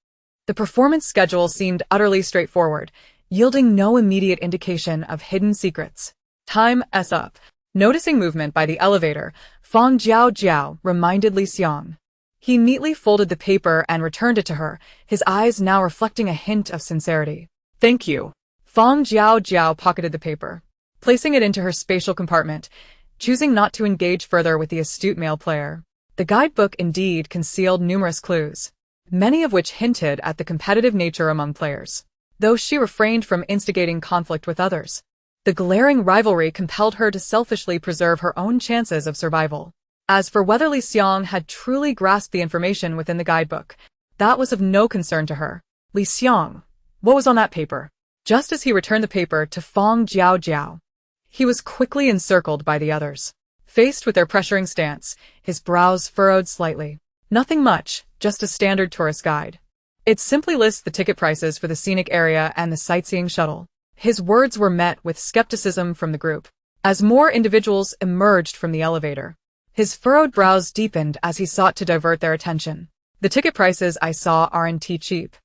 the performance schedule seemed utterly straightforward, yielding no immediate indication of hidden secrets. Time's up. Noticing movement by the elevator, Fang Jiaojiao reminded Li Xiang. He neatly folded the paper and returned it to her, his eyes now reflecting a hint of sincerity. Thank you. Fang Jiaojiao pocketed the paper, placing it into her spatial compartment, choosing not to engage further with the astute male player. The guidebook indeed concealed numerous clues, many of which hinted at the competitive nature among players. Though she refrained from instigating conflict with others, the glaring rivalry compelled her to selfishly preserve her own chances of survival. As for whether Li Xiang had truly grasped the information within the guidebook, that was of no concern to her. Li Xiang, what was on that paper? Just as he returned the paper to Fang Jiaojiao, he was quickly encircled by the others. Faced with their pressuring stance, his brows furrowed slightly. Nothing much, just a standard tourist guide. It simply lists the ticket prices for the scenic area and the sightseeing shuttle. His words were met with skepticism from the group. As more individuals emerged from the elevator, his furrowed brows deepened as he sought to divert their attention. The ticket prices I saw aren't cheap.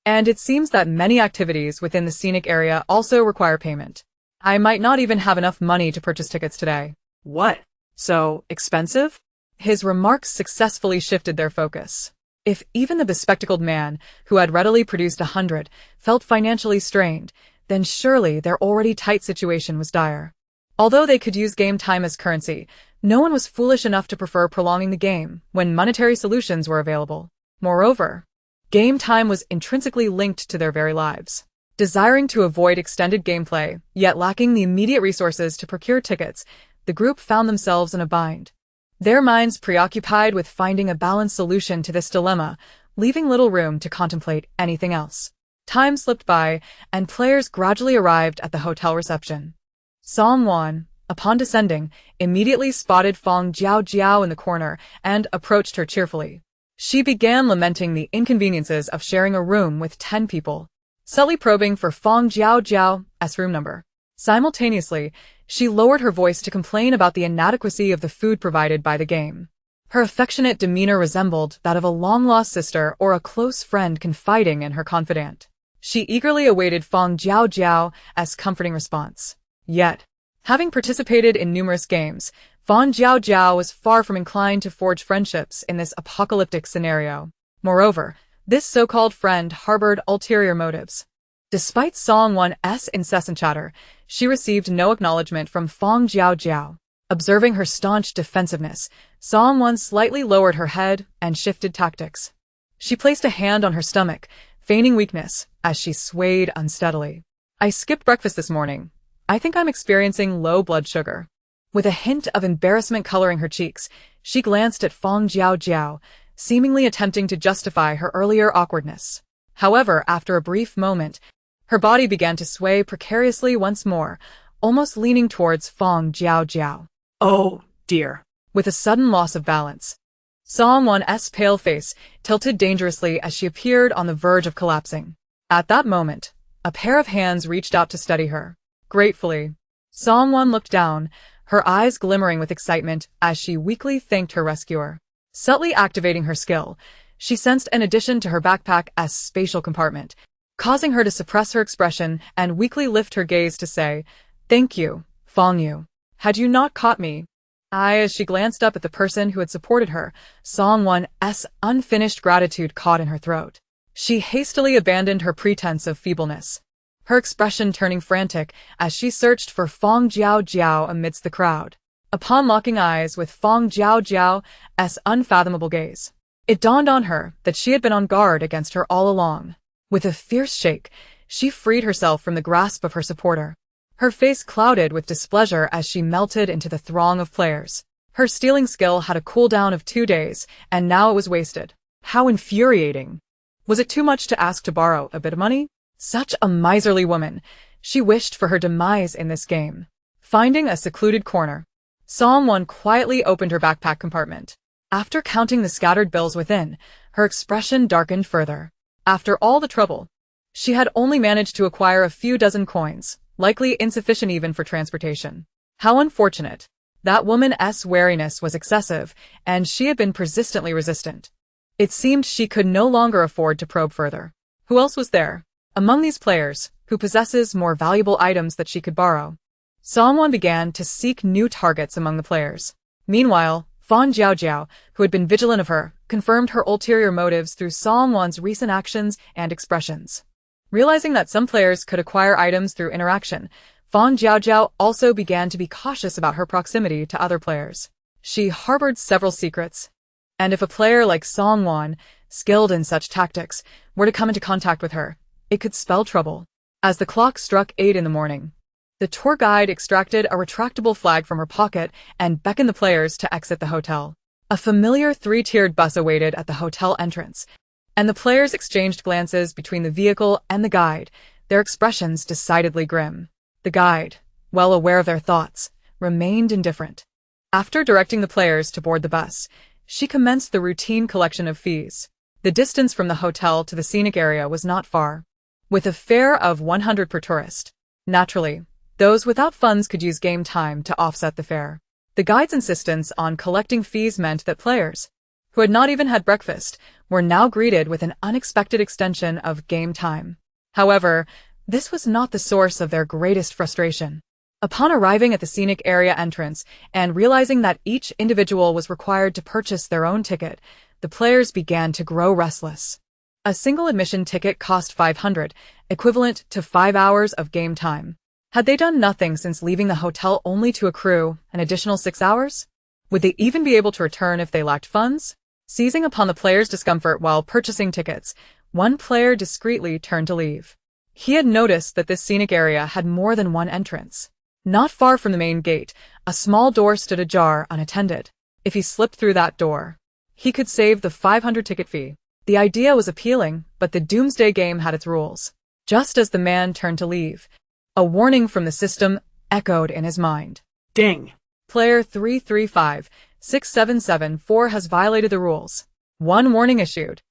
And it seems that many activities within the scenic area also require payment. I might not even have enough money to purchase tickets today. What? So expensive? His remarks successfully shifted their focus. If even the bespectacled man, who had readily produced 100, felt financially strained, then surely their already tight situation was dire. Although they could use game time as currency, no one was foolish enough to prefer prolonging the game when monetary solutions were available. Moreover, Game time was intrinsically linked to their very lives. Desiring to avoid extended gameplay, yet lacking the immediate resources to procure tickets, the group found themselves in a bind. Their minds preoccupied with finding a balanced solution to this dilemma, leaving little room to contemplate anything else. Time slipped by, and players gradually arrived at the hotel reception. Song Wan, upon descending, immediately spotted Fang Jiaojiao in the corner and approached her cheerfully. She began lamenting the inconveniences of sharing a room with 10 people, subtly probing for Fang Jiaojiao's room number. Simultaneously, she lowered her voice to complain about the inadequacy of the food provided by the game. Her affectionate demeanor resembled that of a long-lost sister or a close friend confiding in her confidant. She eagerly awaited Fang Jiaojiao's comforting response. Yet, having participated in numerous games, Fang Jiaojiao was far from inclined to forge friendships in this apocalyptic scenario. Moreover, this so-called friend harbored ulterior motives. Despite Song Wan's incessant chatter, she received no acknowledgement from Fang Jiaojiao. Observing her staunch defensiveness, Song Wan slightly lowered her head and shifted tactics. She placed a hand on her stomach, feigning weakness, as she swayed unsteadily. I skipped breakfast this morning. I think I'm experiencing low blood sugar. With a hint of embarrassment coloring her cheeks, she glanced at Fang Jiaojiao, seemingly attempting to justify her earlier awkwardness. However, after a brief moment, her body began to sway precariously once more, almost leaning towards Fang Jiaojiao. Oh, dear. With a sudden loss of balance, Song Wan's pale face tilted dangerously as she appeared on the verge of collapsing. At that moment, a pair of hands reached out to steady her. Gratefully, Song Wan looked down, her eyes glimmering with excitement as she weakly thanked her rescuer. Subtly activating her skill, she sensed an addition to her backpack's spatial compartment, causing her to suppress her expression and weakly lift her gaze to say, "Thank you, Fang Yu. Had you not caught me?" As she glanced up at the person who had supported her, Song Wan's unfinished gratitude caught in her throat. She hastily abandoned her pretense of feebleness, her expression turning frantic as she searched for Fang Jiaojiao amidst the crowd. Upon locking eyes with Fang Jiaojiao's unfathomable gaze, it dawned on her that she had been on guard against her all along. With a fierce shake, she freed herself from the grasp of her supporter. Her face clouded with displeasure as she melted into the throng of players. Her stealing skill had a cooldown of 2 days, and now it was wasted. How infuriating! Was it too much to ask to borrow a bit of money? Such a miserly woman! She wished for her demise in this game. Finding a secluded corner, Song Wan quietly opened her backpack compartment. After counting the scattered bills within, her expression darkened further. After all the trouble, she had only managed to acquire a few dozen coins, likely insufficient even for transportation. How unfortunate. That woman's wariness was excessive, and she had been persistently resistant. It seemed she could no longer afford to probe further. Who else was there? Among these players, who possesses more valuable items that she could borrow? Song Wan began to seek new targets among the players. Meanwhile, Fang Jiaojiao, who had been vigilant of her, confirmed her ulterior motives through Song Wan's recent actions and expressions. Realizing that some players could acquire items through interaction, Fang Jiaojiao also began to be cautious about her proximity to other players. She harbored several secrets, and if a player like Song Wan, skilled in such tactics, were to come into contact with her, it could spell trouble. As the clock struck 8 in the morning, the tour guide extracted a retractable flag from her pocket and beckoned the players to exit the hotel. A familiar 3-tiered bus awaited at the hotel entrance, and the players exchanged glances between the vehicle and the guide, their expressions decidedly grim. The guide, well aware of their thoughts, remained indifferent. After directing the players to board the bus, she commenced the routine collection of fees. The distance from the hotel to the scenic area was not far, with a fare of 100 per tourist. Naturally, those without funds could use game time to offset the fare. The guide's insistence on collecting fees meant that players, who had not even had breakfast, were now greeted with an unexpected extension of game time. However, this was not the source of their greatest frustration. Upon arriving at the scenic area entrance and realizing that each individual was required to purchase their own ticket, the players began to grow restless. A single admission ticket cost 500, equivalent to 5 hours of game time. Had they done nothing since leaving the hotel only to accrue an additional 6 hours? Would they even be able to return if they lacked funds? Seizing upon the player's discomfort while purchasing tickets, one player discreetly turned to leave. He had noticed that this scenic area had more than one entrance. Not far from the main gate, a small door stood ajar unattended. If he slipped through that door, he could save the 500 ticket fee. The idea was appealing, but the Doomsday Game had its rules. Just as the man turned to leave, a warning from the system echoed in his mind. Ding. Player 3356774 has violated the rules. One warning issued.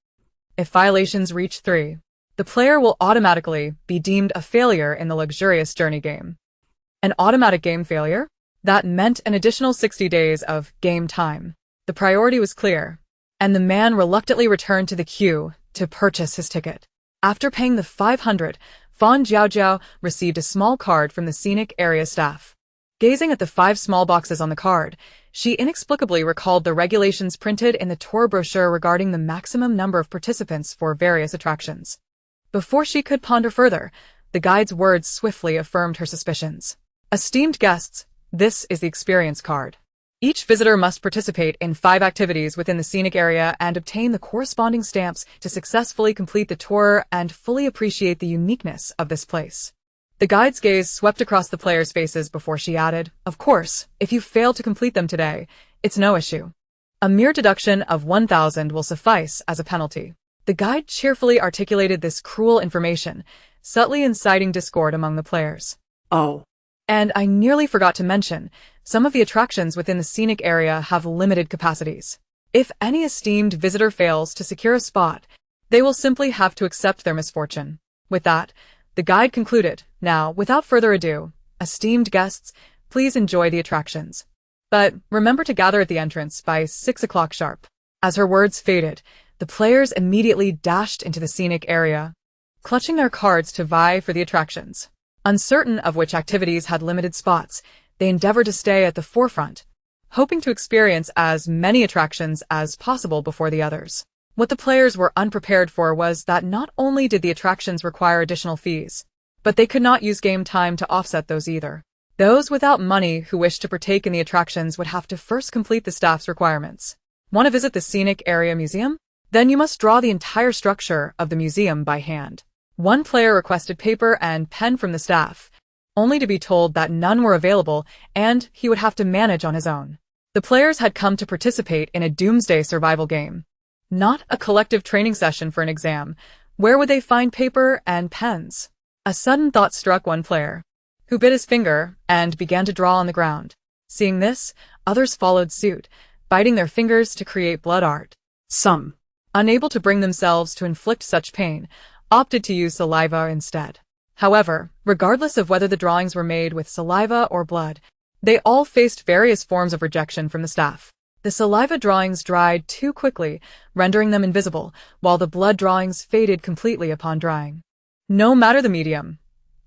If violations reach 3, the player will automatically be deemed a failure in the luxurious journey game. An automatic game failure? That meant an additional 60 days of game time. The priority was clear, and the man reluctantly returned to the queue to purchase his ticket. After paying the 500, Fang Jiaojiao received a small card from the scenic area staff. Gazing at the 5 small boxes on the card, she inexplicably recalled the regulations printed in the tour brochure regarding the maximum number of participants for various attractions. Before she could ponder further, the guide's words swiftly affirmed her suspicions. Esteemed guests, this is the experience card. Each visitor must participate in 5 activities within the scenic area and obtain the corresponding stamps to successfully complete the tour and fully appreciate the uniqueness of this place. The guide's gaze swept across the players' faces before she added, "Of course, if you fail to complete them today, it's no issue. A mere deduction of 1,000 will suffice as a penalty." The guide cheerfully articulated this cruel information, subtly inciting discord among the players. Oh. And I nearly forgot to mention, some of the attractions within the scenic area have limited capacities. If any esteemed visitor fails to secure a spot, they will simply have to accept their misfortune. With that, the guide concluded, "Now, without further ado, esteemed guests, please enjoy the attractions. But remember to gather at the entrance by 6 o'clock sharp." As her words faded, the players immediately dashed into the scenic area, clutching their cards to vie for the attractions. Uncertain of which activities had limited spots, they endeavored to stay at the forefront, hoping to experience as many attractions as possible before the others. What the players were unprepared for was that not only did the attractions require additional fees, but they could not use game time to offset those either. Those without money who wished to partake in the attractions would have to first complete the staff's requirements. Want to visit the scenic area museum? Then you must draw the entire structure of the museum by hand. One player requested paper and pen from the staff, only to be told that none were available and he would have to manage on his own. The players had come to participate in a doomsday survival game, not a collective training session for an exam. Where would they find paper and pens? A sudden thought struck one player, who bit his finger and began to draw on the ground. Seeing this, others followed suit, biting their fingers to create blood art. Some, unable to bring themselves to inflict such pain, opted to use saliva instead. However, regardless of whether the drawings were made with saliva or blood, they all faced various forms of rejection from the staff. The saliva drawings dried too quickly, rendering them invisible, while the blood drawings faded completely upon drying. No matter the medium,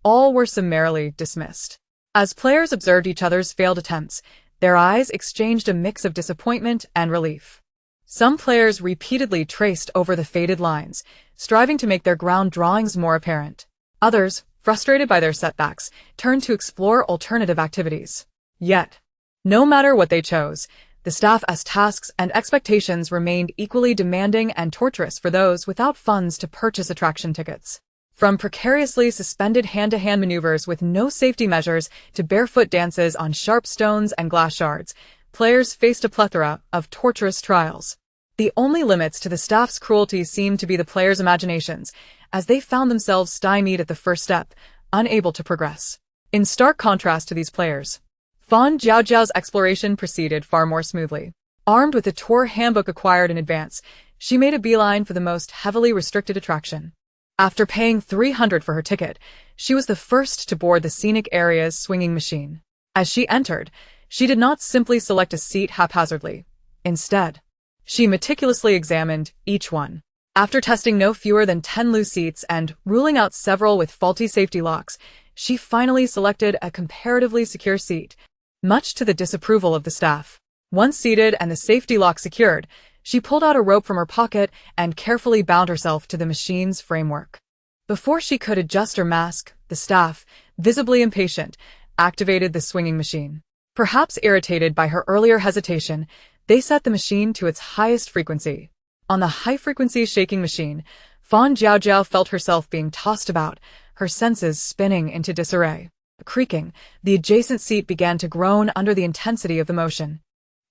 all were summarily dismissed. As players observed each other's failed attempts, their eyes exchanged a mix of disappointment and relief. Some players repeatedly traced over the faded lines, striving to make their ground drawings more apparent. Others, frustrated by their setbacks, turned to explore alternative activities. Yet, no matter what they chose, the staff's tasks and expectations remained equally demanding and torturous for those without funds to purchase attraction tickets. From precariously suspended hand-to-hand maneuvers with no safety measures to barefoot dances on sharp stones and glass shards, players faced a plethora of torturous trials. The only limits to the staff's cruelty seemed to be the players' imaginations, as they found themselves stymied at the first step, unable to progress. In stark contrast to these players, Fang Jiaojiao's exploration proceeded far more smoothly. Armed with the tour handbook acquired in advance, she made a beeline for the most heavily restricted attraction. After paying 300 for her ticket, she was the first to board the scenic area's swinging machine. As she entered, she did not simply select a seat haphazardly. Instead, she meticulously examined each one. After testing no fewer than 10 loose seats and ruling out several with faulty safety locks, she finally selected a comparatively secure seat, much to the disapproval of the staff. Once seated and the safety lock secured, she pulled out a rope from her pocket and carefully bound herself to the machine's framework. Before she could adjust her mask, the staff, visibly impatient, activated the swinging machine. Perhaps irritated by her earlier hesitation, They set the machine to its highest frequency. On the high-frequency shaking machine, Fang Jiaojiao felt herself being tossed about, her senses spinning into disarray. Creaking, the adjacent seat began to groan under the intensity of the motion.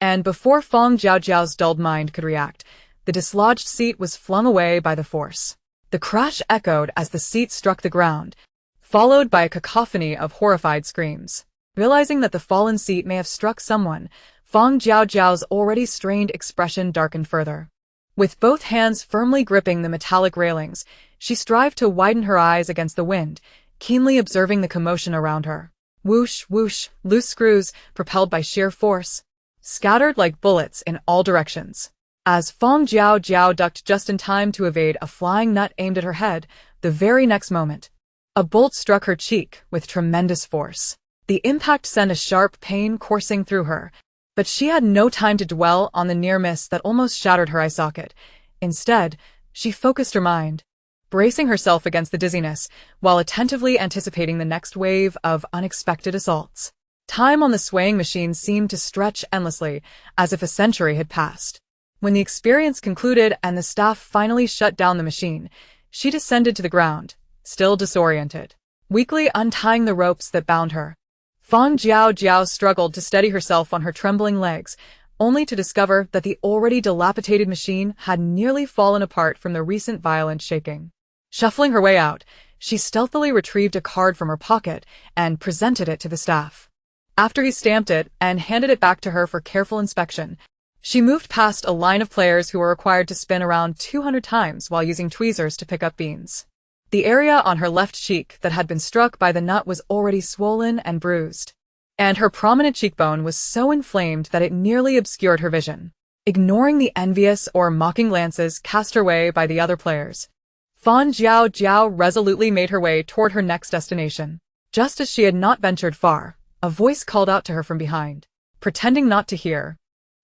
And before Fang Jiaojiao's dulled mind could react, the dislodged seat was flung away by the force. The crash echoed as the seat struck the ground, followed by a cacophony of horrified screams. Realizing that the fallen seat may have struck someone, Fang Jiaojiao's already strained expression darkened further. With both hands firmly gripping the metallic railings, she strived to widen her eyes against the wind, keenly observing the commotion around her. Whoosh, whoosh, loose screws, propelled by sheer force, scattered like bullets in all directions. As Fang Jiaojiao ducked just in time to evade a flying nut aimed at her head, the very next moment, a bolt struck her cheek with tremendous force. The impact sent a sharp pain coursing through her, but she had no time to dwell on the near miss that almost shattered her eye socket. Instead, she focused her mind, bracing herself against the dizziness, while attentively anticipating the next wave of unexpected assaults. Time on the swaying machine seemed to stretch endlessly, as if a century had passed. When the experience concluded and the staff finally shut down the machine, she descended to the ground, still disoriented, weakly untying the ropes that bound her. Fang Jiaojiao struggled to steady herself on her trembling legs, only to discover that the already dilapidated machine had nearly fallen apart from the recent violent shaking. Shuffling her way out, she stealthily retrieved a card from her pocket and presented it to the staff. After he stamped it and handed it back to her for careful inspection, she moved past a line of players who were required to spin around 200 times while using tweezers to pick up beans. The area on her left cheek that had been struck by the nut was already swollen and bruised, and her prominent cheekbone was so inflamed that it nearly obscured her vision. Ignoring the envious or mocking glances cast her way by the other players, Fang Jiaojiao resolutely made her way toward her next destination. Just as she had not ventured far, a voice called out to her from behind. Pretending not to hear,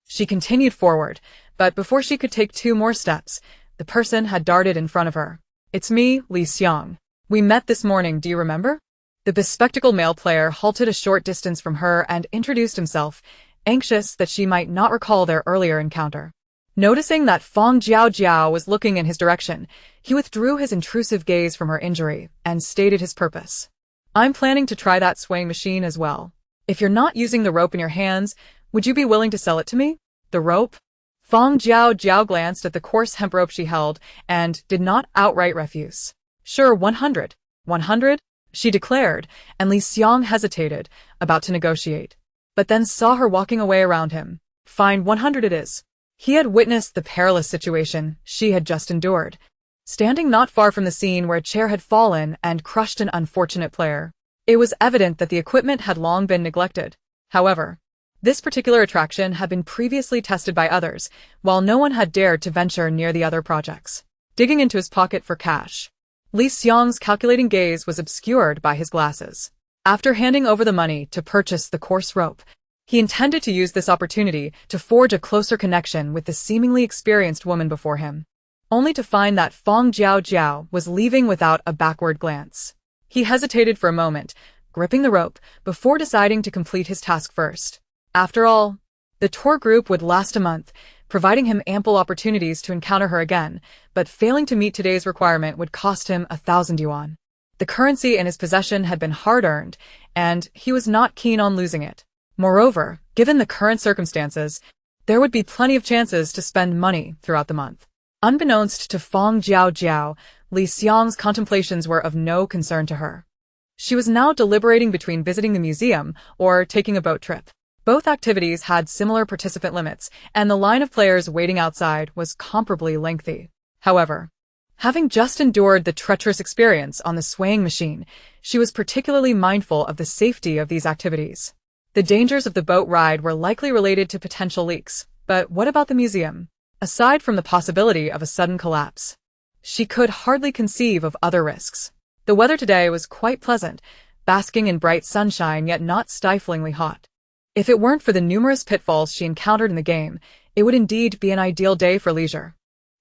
she continued forward, but before she could take 2 more steps, the person had darted in front of her. "It's me, Li Xiang. We met this morning, do you remember?" The bespectacled male player halted a short distance from her and introduced himself, anxious that she might not recall their earlier encounter. Noticing that Fang Jiaojiao was looking in his direction, he withdrew his intrusive gaze from her injury and stated his purpose. "I'm planning to try that swaying machine as well. If you're not using the rope in your hands, would you be willing to sell it to me?" "The rope?" Fang Jiaojiao glanced at the coarse hemp rope she held and did not outright refuse. "Sure, 100. 100? She declared, and Li Xiang hesitated, about to negotiate, but then saw her walking away around him. "Fine, 100 it is." He had witnessed the perilous situation she had just endured, standing not far from the scene where a chair had fallen and crushed an unfortunate player. It was evident that the equipment had long been neglected. However, this particular attraction had been previously tested by others, while no one had dared to venture near the other projects. Digging into his pocket for cash, Li Xiang's calculating gaze was obscured by his glasses. After handing over the money to purchase the coarse rope, he intended to use this opportunity to forge a closer connection with the seemingly experienced woman before him, only to find that Fang Jiaojiao was leaving without a backward glance. He hesitated for a moment, gripping the rope, before deciding to complete his task first. After all, the tour group would last a month, providing him ample opportunities to encounter her again, but failing to meet today's requirement would cost him 1,000 yuan. The currency in his possession had been hard-earned, and he was not keen on losing it. Moreover, given the current circumstances, there would be plenty of chances to spend money throughout the month. Unbeknownst to Fang Jiaojiao, Li Xiang's contemplations were of no concern to her. She was now deliberating between visiting the museum or taking a boat trip. Both activities had similar participant limits, and the line of players waiting outside was comparably lengthy. However, having just endured the treacherous experience on the swaying machine, she was particularly mindful of the safety of these activities. The dangers of the boat ride were likely related to potential leaks, but what about the museum? Aside from the possibility of a sudden collapse, she could hardly conceive of other risks. The weather today was quite pleasant, basking in bright sunshine yet not stiflingly hot. If it weren't for the numerous pitfalls she encountered in the game, it would indeed be an ideal day for leisure.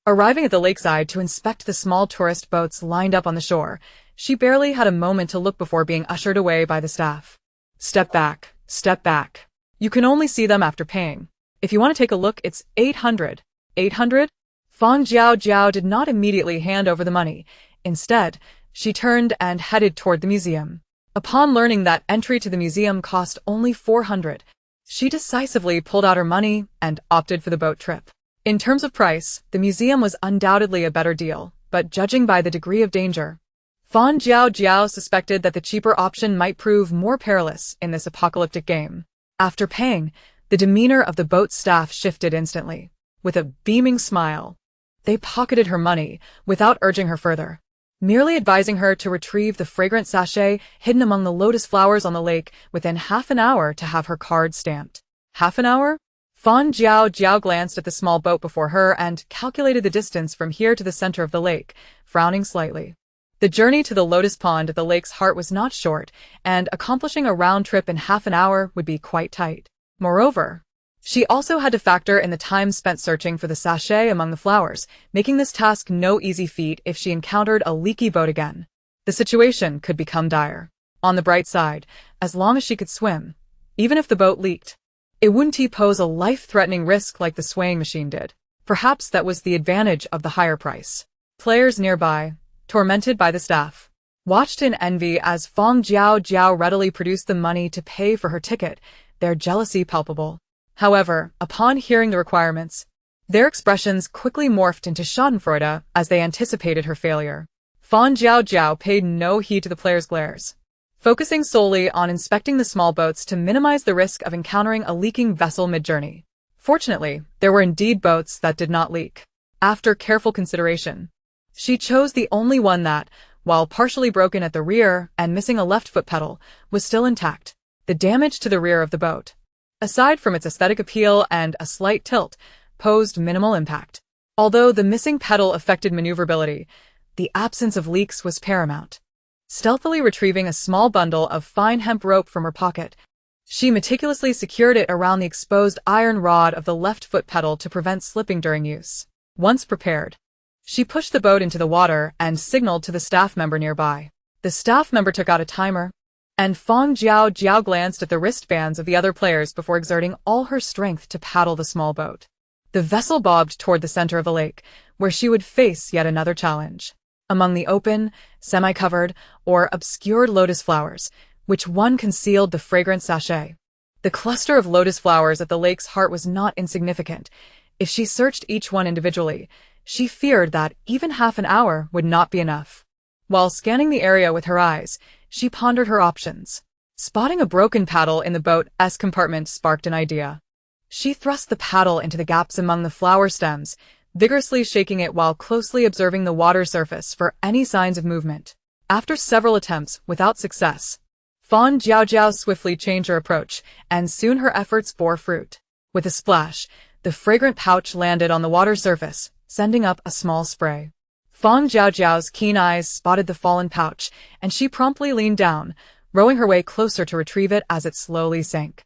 Arriving at the lakeside to inspect the small tourist boats lined up on the shore, she barely had a moment to look before being ushered away by the staff. "Step back, step back. You can only see them after paying." If you want to take a look, it's 800. 800? Fang Jiaojiao did not immediately hand over the money. Instead, she turned and headed toward the museum. Upon learning that entry to the museum cost only 400, she decisively pulled out her money and opted for the boat trip. In terms of price, the museum was undoubtedly a better deal, but judging by the degree of danger, Fang Jiaojiao suspected that the cheaper option might prove more perilous in this apocalyptic game. After paying, the demeanor of the boat's staff shifted instantly. With a beaming smile, they pocketed her money without urging her further, merely advising her to retrieve the fragrant sachet hidden among the lotus flowers on the lake within half an hour to have her card stamped. Half an hour? Fang Jiaojiao glanced at the small boat before her and calculated the distance from here to the center of the lake, frowning slightly. The journey to the lotus pond at the lake's heart was not short, and accomplishing a round trip in half an hour would be quite tight. Moreover, she also had to factor in the time spent searching for the sachet among the flowers, making this task no easy feat if she encountered a leaky boat again. The situation could become dire. On the bright side, as long as she could swim, even if the boat leaked, it wouldn't pose a life-threatening risk like the swaying machine did. Perhaps that was the advantage of the higher price. Players nearby, tormented by the staff, watched in envy as Fang Jiaojiao readily produced the money to pay for her ticket, their jealousy palpable. However, upon hearing the requirements, their expressions quickly morphed into schadenfreude as they anticipated her failure. Fang Jiaojiao paid no heed to the players' glares, focusing solely on inspecting the small boats to minimize the risk of encountering a leaking vessel mid-journey. Fortunately, there were indeed boats that did not leak. After careful consideration, she chose the only one that, while partially broken at the rear and missing a left foot pedal, was still intact. The damage to the rear of the boat, aside from its aesthetic appeal and a slight tilt, posed minimal impact. Although the missing pedal affected maneuverability, the absence of leaks was paramount. Stealthily retrieving a small bundle of fine hemp rope from her pocket, she meticulously secured it around the exposed iron rod of the left foot pedal to prevent slipping during use. Once prepared, she pushed the boat into the water and signaled to the staff member nearby. The staff member took out a timer, and Fang Jiaojiao glanced at the wristbands of the other players before exerting all her strength to paddle the small boat. The vessel bobbed toward the center of the lake, where she would face yet another challenge. Among the open, semi-covered, or obscured lotus flowers, which one concealed the fragrant sachet. The cluster of lotus flowers at the lake's heart was not insignificant. If she searched each one individually, she feared that even half an hour would not be enough. While scanning the area with her eyes, she pondered her options. Spotting a broken paddle in the boat's compartment sparked an idea. She thrust the paddle into the gaps among the flower stems, vigorously shaking it while closely observing the water surface for any signs of movement. After several attempts without success, Fang Jiaojiao swiftly changed her approach, and soon her efforts bore fruit. With a splash, the fragrant pouch landed on the water surface, sending up a small spray. Fang Jiaojiao's keen eyes spotted the fallen pouch, and she promptly leaned down, rowing her way closer to retrieve it as it slowly sank.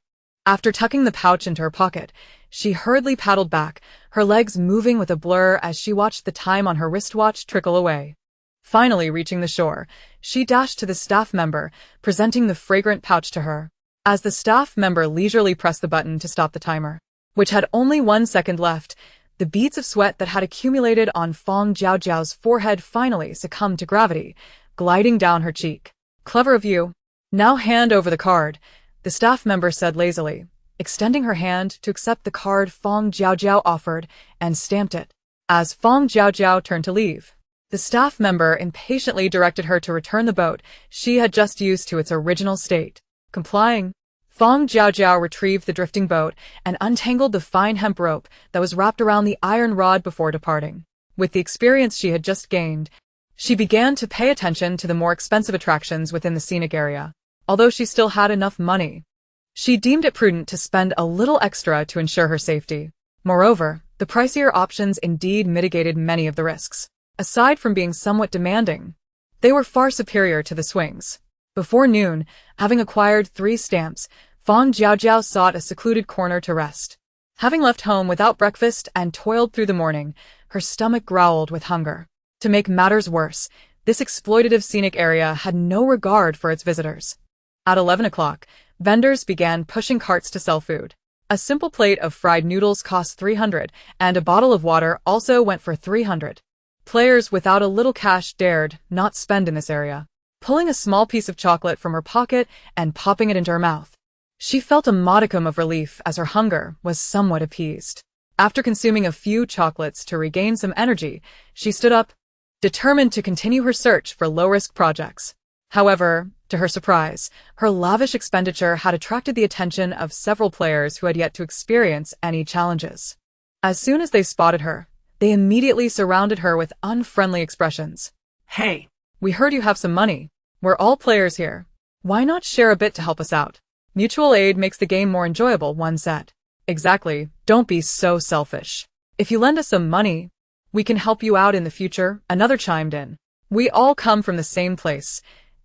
After tucking the pouch into her pocket, she hurriedly paddled back, her legs moving with a blur as she watched the time on her wristwatch trickle away. Finally reaching the shore, she dashed to the staff member, presenting the fragrant pouch to her. As the staff member leisurely pressed the button to stop the timer, which had only 1 second left, the beads of sweat that had accumulated on Fang Jiaojiao's forehead finally succumbed to gravity, gliding down her cheek. Clever of you. Now hand over the card, the staff member said lazily, extending her hand to accept the card Fang Jiaojiao offered and stamped it. As Fang Jiaojiao turned to leave, the staff member impatiently directed her to return the boat she had just used to its original state. Complying, Fang Jiaojiao retrieved the drifting boat and untangled the fine hemp rope that was wrapped around the iron rod before departing. With the experience she had just gained, she began to pay attention to the more expensive attractions within the scenic area. Although she still had enough money, she deemed it prudent to spend a little extra to ensure her safety. Moreover, the pricier options indeed mitigated many of the risks. Aside from being somewhat demanding, they were far superior to the swings. Before noon, having acquired 3 stamps, Fang Jiaojiao sought a secluded corner to rest. Having left home without breakfast and toiled through the morning, her stomach growled with hunger. To make matters worse, this exploitative scenic area had no regard for its visitors. At 11 o'clock, vendors began pushing carts to sell food. A simple plate of fried noodles cost 300, and a bottle of water also went for 300. Players without a little cash dared not spend in this area. Pulling a small piece of chocolate from her pocket and popping it into her mouth, she felt a modicum of relief as her hunger was somewhat appeased. After consuming a few chocolates to regain some energy, she stood up, determined to continue her search for low-risk projects. However, to her surprise, her lavish expenditure had attracted the attention of several players who had yet to experience any challenges. As soon as they spotted her, they immediately surrounded her with unfriendly expressions. Hey, "We heard you have some money. We're all players here. Why not share a bit to help us out? Mutual aid makes the game more enjoyable," one said. "Exactly. Don't be so selfish. If you lend us some money, we can help you out in the future," another chimed in. "We all come from the same place.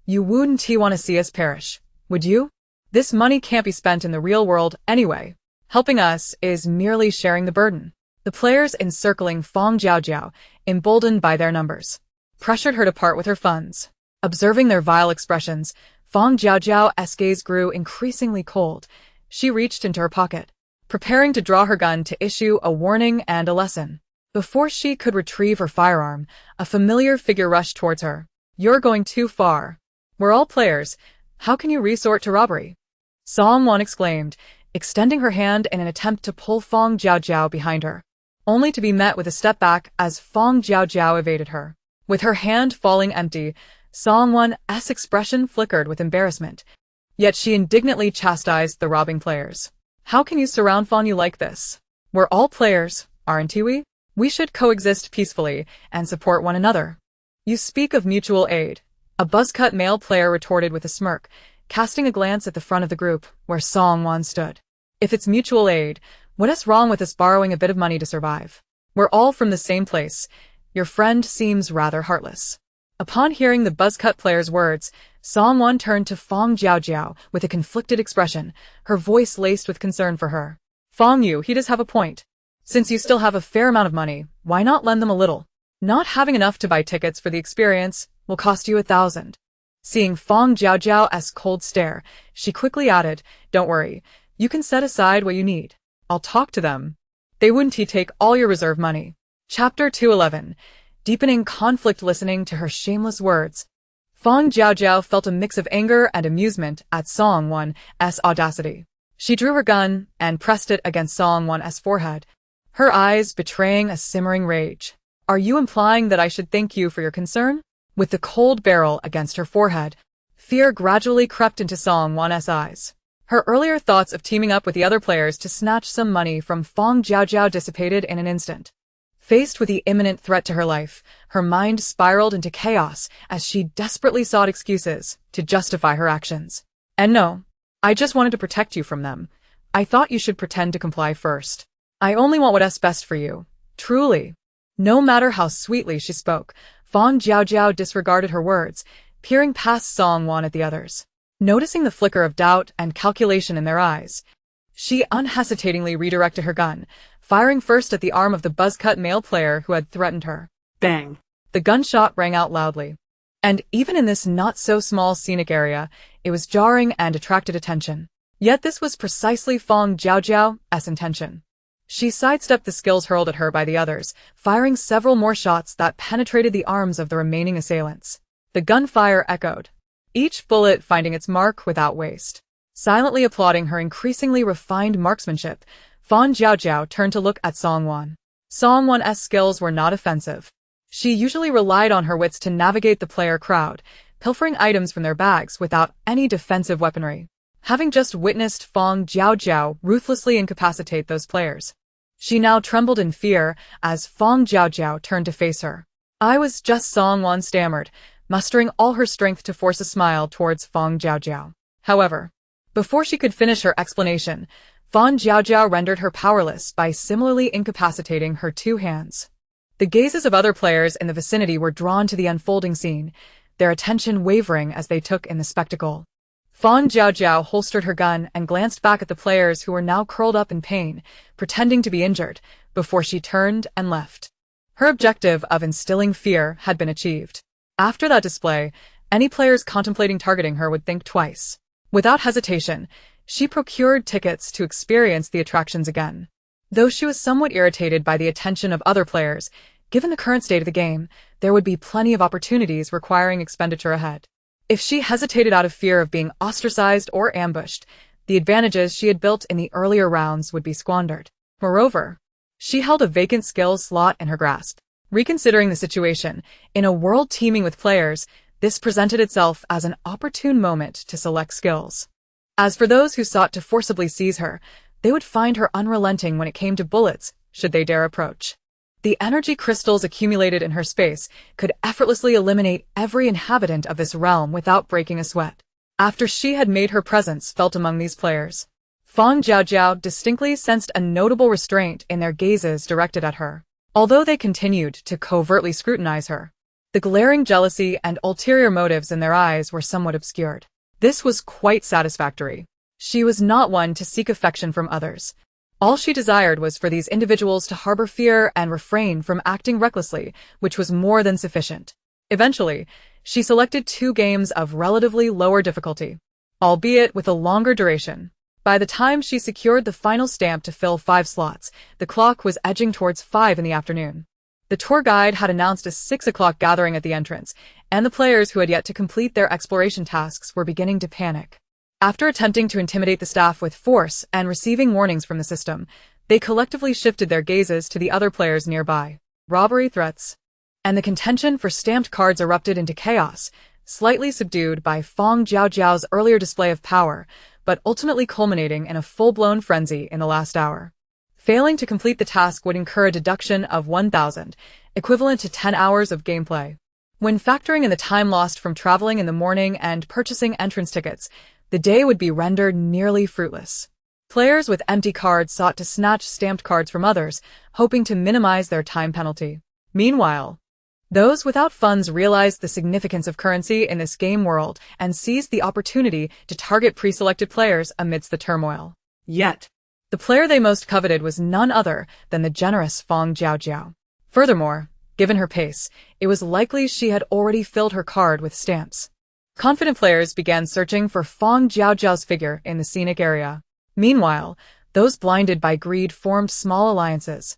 You wouldn't want to see us perish, would you? This money can't be spent in the real world anyway. Helping us is merely sharing the burden." The players encircling Fang Jiaojiao, emboldened by their numbers, pressured her to part with her funds. Observing their vile expressions, Fang Jiaojiao's gaze grew increasingly cold. She reached into her pocket, preparing to draw her gun to issue a warning and a lesson. Before she could retrieve her firearm, a familiar figure rushed towards her. "You're going too far. We're all players. How can you resort to robbery?" Song-won exclaimed, extending her hand in an attempt to pull Fang Jiaojiao behind her, only to be met with a step back as Fang Jiaojiao evaded her. With her hand falling empty, Song-won's expression flickered with embarrassment, yet she indignantly chastised the robbing players. "How can you surround Fang Yu like this? We're all players, aren't we? We should coexist peacefully and support one another." "You speak of mutual aid," a buzz-cut male player retorted with a smirk, casting a glance at the front of the group where Song-won stood. "If it's mutual aid, what's wrong with us borrowing a bit of money to survive? We're all from the same place. Your friend seems rather heartless." Upon hearing the buzz-cut player's words, Song-won turned to Fang Jiaojiao with a conflicted expression, her voice laced with concern for her. "Fang Yu, he does have a point. Since you still have a fair amount of money, why not lend them a little? Not having enough to buy tickets for the experience will cost you 1,000. Seeing Fang Jiaojiao's cold stare, she quickly added, "Don't worry, you can set aside what you need. I'll talk to them. They wouldn't take all your reserve money." Chapter 211. Deepening conflict. Listening to her shameless words, Fang Jiaojiao felt a mix of anger and amusement at Song-won's audacity. She drew her gun and pressed it against Song-won's forehead, her eyes betraying a simmering rage. "Are you implying that I should thank you for your concern?" With the cold barrel against her forehead, fear gradually crept into Song-won's eyes. Her earlier thoughts of teaming up with the other players to snatch some money from Fang Jiaojiao dissipated in an instant. Faced with the imminent threat to her life, her mind spiraled into chaos as she desperately sought excuses to justify her actions. "And no, I just wanted to protect you from them. I thought you should pretend to comply first. I only want what's best for you, truly." No matter how sweetly she spoke, Fang Jiaojiao disregarded her words, peering past Song-won at the others. Noticing the flicker of doubt and calculation in their eyes, she unhesitatingly redirected her gun, firing first at the arm of the buzz-cut male player who had threatened her. Bang! The gunshot rang out loudly. And even in this not-so-small scenic area, it was jarring and attracted attention. Yet this was precisely Fang Jiaojiao's intention. She sidestepped the skills hurled at her by the others, firing several more shots that penetrated the arms of the remaining assailants. The gunfire echoed, each bullet finding its mark without waste. Silently applauding her increasingly refined marksmanship, Fang Jiaojiao turned to look at Song-won. Song-won's skills were not offensive. She usually relied on her wits to navigate the player crowd, pilfering items from their bags without any defensive weaponry. Having just witnessed Fang Jiaojiao ruthlessly incapacitate those players, she now trembled in fear as Fang Jiaojiao turned to face her. "I was just," Song-won stammered, mustering all her strength to force a smile towards Fang Jiaojiao. However, before she could finish her explanation, Fang Jiaojiao rendered her powerless by similarly incapacitating her two hands. The gazes of other players in the vicinity were drawn to the unfolding scene, their attention wavering as they took in the spectacle. Fang Jiaojiao holstered her gun and glanced back at the players who were now curled up in pain, pretending to be injured, before she turned and left. Her objective of instilling fear had been achieved. After that display, any players contemplating targeting her would think twice. Without hesitation, She procured tickets to experience the attractions again. Though she was somewhat irritated by the attention of other players, given the current state of the game, there would be plenty of opportunities requiring expenditure ahead. If she hesitated out of fear of being ostracized or ambushed, the advantages she had built in the earlier rounds would be squandered. Moreover, she held a vacant skills slot in her grasp. Reconsidering the situation, in a world teeming with players, this presented itself as an opportune moment to select skills. As for those who sought to forcibly seize her, they would find her unrelenting when it came to bullets, should they dare approach. The energy crystals accumulated in her space could effortlessly eliminate every inhabitant of this realm without breaking a sweat. After she had made her presence felt among these players, Fang Jiaojiao distinctly sensed a notable restraint in their gazes directed at her. Although they continued to covertly scrutinize her, the glaring jealousy and ulterior motives in their eyes were somewhat obscured. This was quite satisfactory. She was not one to seek affection from others. All she desired was for these individuals to harbor fear and refrain from acting recklessly, which was more than sufficient. Eventually, she selected 2 games of relatively lower difficulty, albeit with a longer duration. By the time she secured the final stamp to fill 5 slots, the clock was edging towards 5 in the afternoon. The tour guide had announced a 6 o'clock gathering at the entrance, and the players who had yet to complete their exploration tasks were beginning to panic. After attempting to intimidate the staff with force and receiving warnings from the system, they collectively shifted their gazes to the other players nearby. Robbery threats and the contention for stamped cards erupted into chaos, slightly subdued by Fang Jiaojiao's earlier display of power, but ultimately culminating in a full-blown frenzy in the last hour. Failing to complete the task would incur a deduction of 1,000, equivalent to 10 hours of gameplay. When factoring in the time lost from traveling in the morning and purchasing entrance tickets, the day would be rendered nearly fruitless. Players with empty cards sought to snatch stamped cards from others, hoping to minimize their time penalty. Meanwhile, those without funds realized the significance of currency in this game world and seized the opportunity to target pre-selected players amidst the turmoil. Yet, the player they most coveted was none other than the generous Fang Jiaojiao. Furthermore, given her pace, it was likely she had already filled her card with stamps. Confident players began searching for Fang Jiaojiao's figure in the scenic area. Meanwhile, those blinded by greed formed small alliances,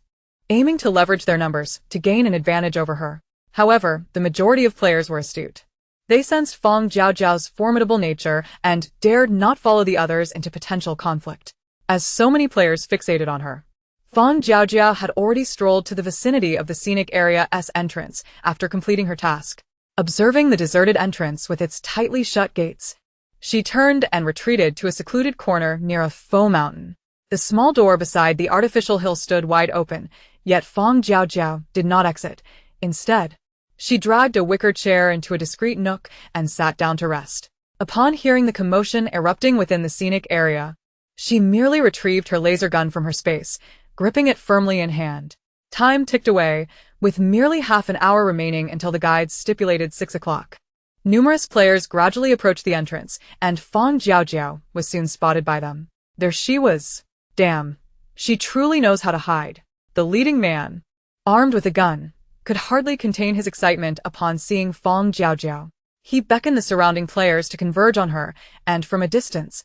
aiming to leverage their numbers to gain an advantage over her. However, the majority of players were astute. They sensed Fang Jiaojiao's formidable nature and dared not follow the others into potential conflict. As so many players fixated on her, Fang Jiaojiao had already strolled to the vicinity of the scenic area's entrance after completing her task. Observing the deserted entrance with its tightly shut gates, she turned and retreated to a secluded corner near a faux mountain. The small door beside the artificial hill stood wide open, yet Fang Jiaojiao did not exit. Instead, she dragged a wicker chair into a discreet nook and sat down to rest. Upon hearing the commotion erupting within the scenic area, she merely retrieved her laser gun from her space, gripping it firmly in hand. Time ticked away, with merely half an hour remaining until the guide's stipulated 6 o'clock. Numerous players gradually approached the entrance, and Fang Jiaojiao was soon spotted by them. There she was. Damn, she truly knows how to hide. The leading man, armed with a gun, could hardly contain his excitement upon seeing Fang Jiaojiao. He beckoned the surrounding players to converge on her, and from a distance,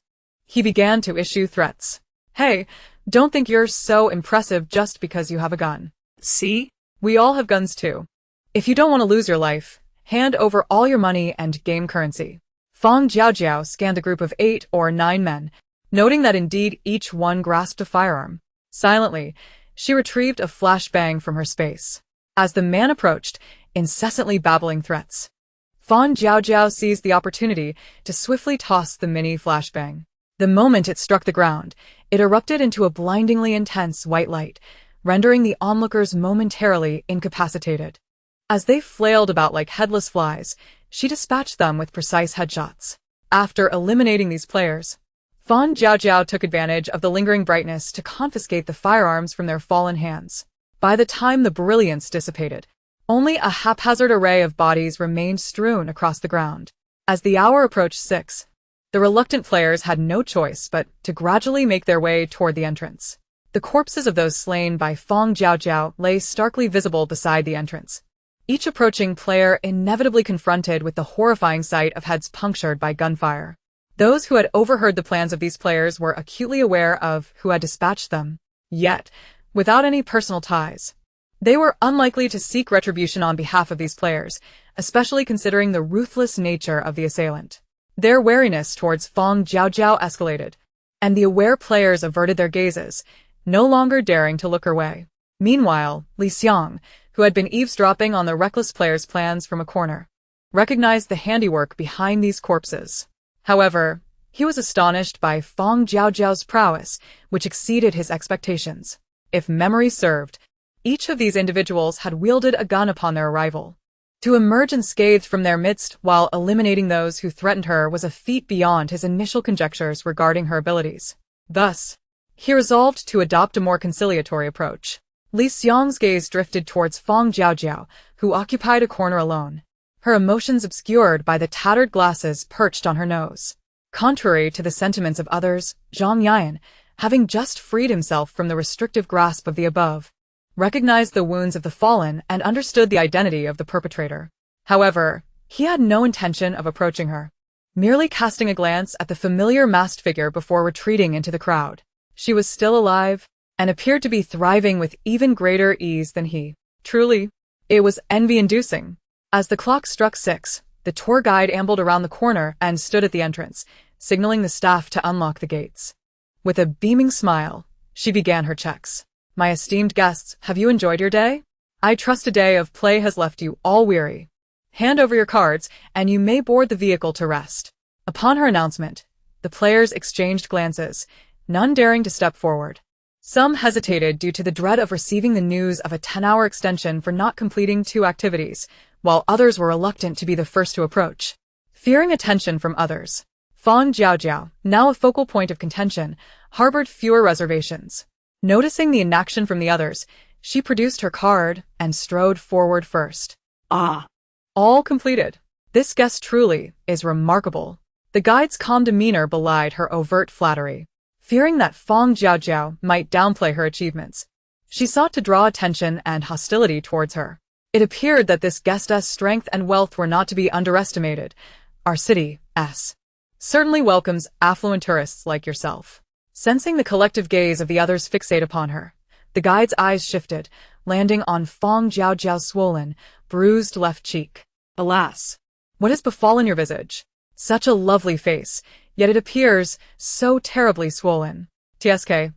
he began to issue threats. Hey, don't think you're so impressive just because you have a gun. See? We all have guns too. If you don't want to lose your life, hand over all your money and game currency. Fang Jiaojiao scanned a group of 8 or 9 men, noting that indeed each one grasped a firearm. Silently, she retrieved a flashbang from her space. As the man approached, incessantly babbling threats, Fang Jiaojiao seized the opportunity to swiftly toss the mini flashbang. The moment it struck the ground, it erupted into a blindingly intense white light, rendering the onlookers momentarily incapacitated. As they flailed about like headless flies, she dispatched them with precise headshots. After eliminating these players, Fang Jiaojiao took advantage of the lingering brightness to confiscate the firearms from their fallen hands. By the time the brilliance dissipated, only a haphazard array of bodies remained strewn across the ground. As the hour approached 6, the reluctant players had no choice but to gradually make their way toward the entrance. The corpses of those slain by Fang Jiaojiao lay starkly visible beside the entrance, each approaching player inevitably confronted with the horrifying sight of heads punctured by gunfire. Those who had overheard the plans of these players were acutely aware of who had dispatched them, yet, without any personal ties. They were unlikely to seek retribution on behalf of these players, especially considering the ruthless nature of the assailant. Their wariness towards Fang Jiaojiao escalated, and the aware players averted their gazes, no longer daring to look her way. Meanwhile, Li Xiang, who had been eavesdropping on the reckless players' plans from a corner, recognized the handiwork behind these corpses. However, he was astonished by Fang Jiaojiao's prowess, which exceeded his expectations. If memory served, each of these individuals had wielded a gun upon their arrival. To emerge unscathed from their midst while eliminating those who threatened her was a feat beyond his initial conjectures regarding her abilities. Thus, he resolved to adopt a more conciliatory approach. Li Xiang's gaze drifted towards Fang Jiaojiao, who occupied a corner alone, her emotions obscured by the tattered glasses perched on her nose. Contrary to the sentiments of others, Zhang Yan, having just freed himself from the restrictive grasp of the above, recognized the wounds of the fallen and understood the identity of the perpetrator. However, he had no intention of approaching her, merely casting a glance at the familiar masked figure before retreating into the crowd. She was still alive, and appeared to be thriving with even greater ease than he. Truly, it was envy-inducing. As the clock struck 6, the tour guide ambled around the corner and stood at the entrance, signaling the staff to unlock the gates. With a beaming smile, she began her checks. My esteemed guests, have you enjoyed your day? I trust a day of play has left you all weary. Hand over your cards, and you may board the vehicle to rest. Upon her announcement, the players exchanged glances, none daring to step forward. Some hesitated due to the dread of receiving the news of a 10-hour extension for not completing 2 activities, while others were reluctant to be the first to approach. Fearing attention from others, Fang Jiaojiao, now a focal point of contention, harbored fewer reservations. Noticing the inaction from the others, she produced her card and strode forward first. Ah. All completed. This guest truly is remarkable. The guide's calm demeanor belied her overt flattery. Fearing that Fang Jiaojiao might downplay her achievements, she sought to draw attention and hostility towards her. It appeared that this guestess' strength and wealth were not to be underestimated. Our city, certainly welcomes affluent tourists like yourself. Sensing the collective gaze of the others fixate upon her, the guide's eyes shifted, landing on Fang Jiaojiao's swollen, bruised left cheek. Alas, what has befallen your visage? Such a lovely face, yet it appears so terribly swollen. TSK,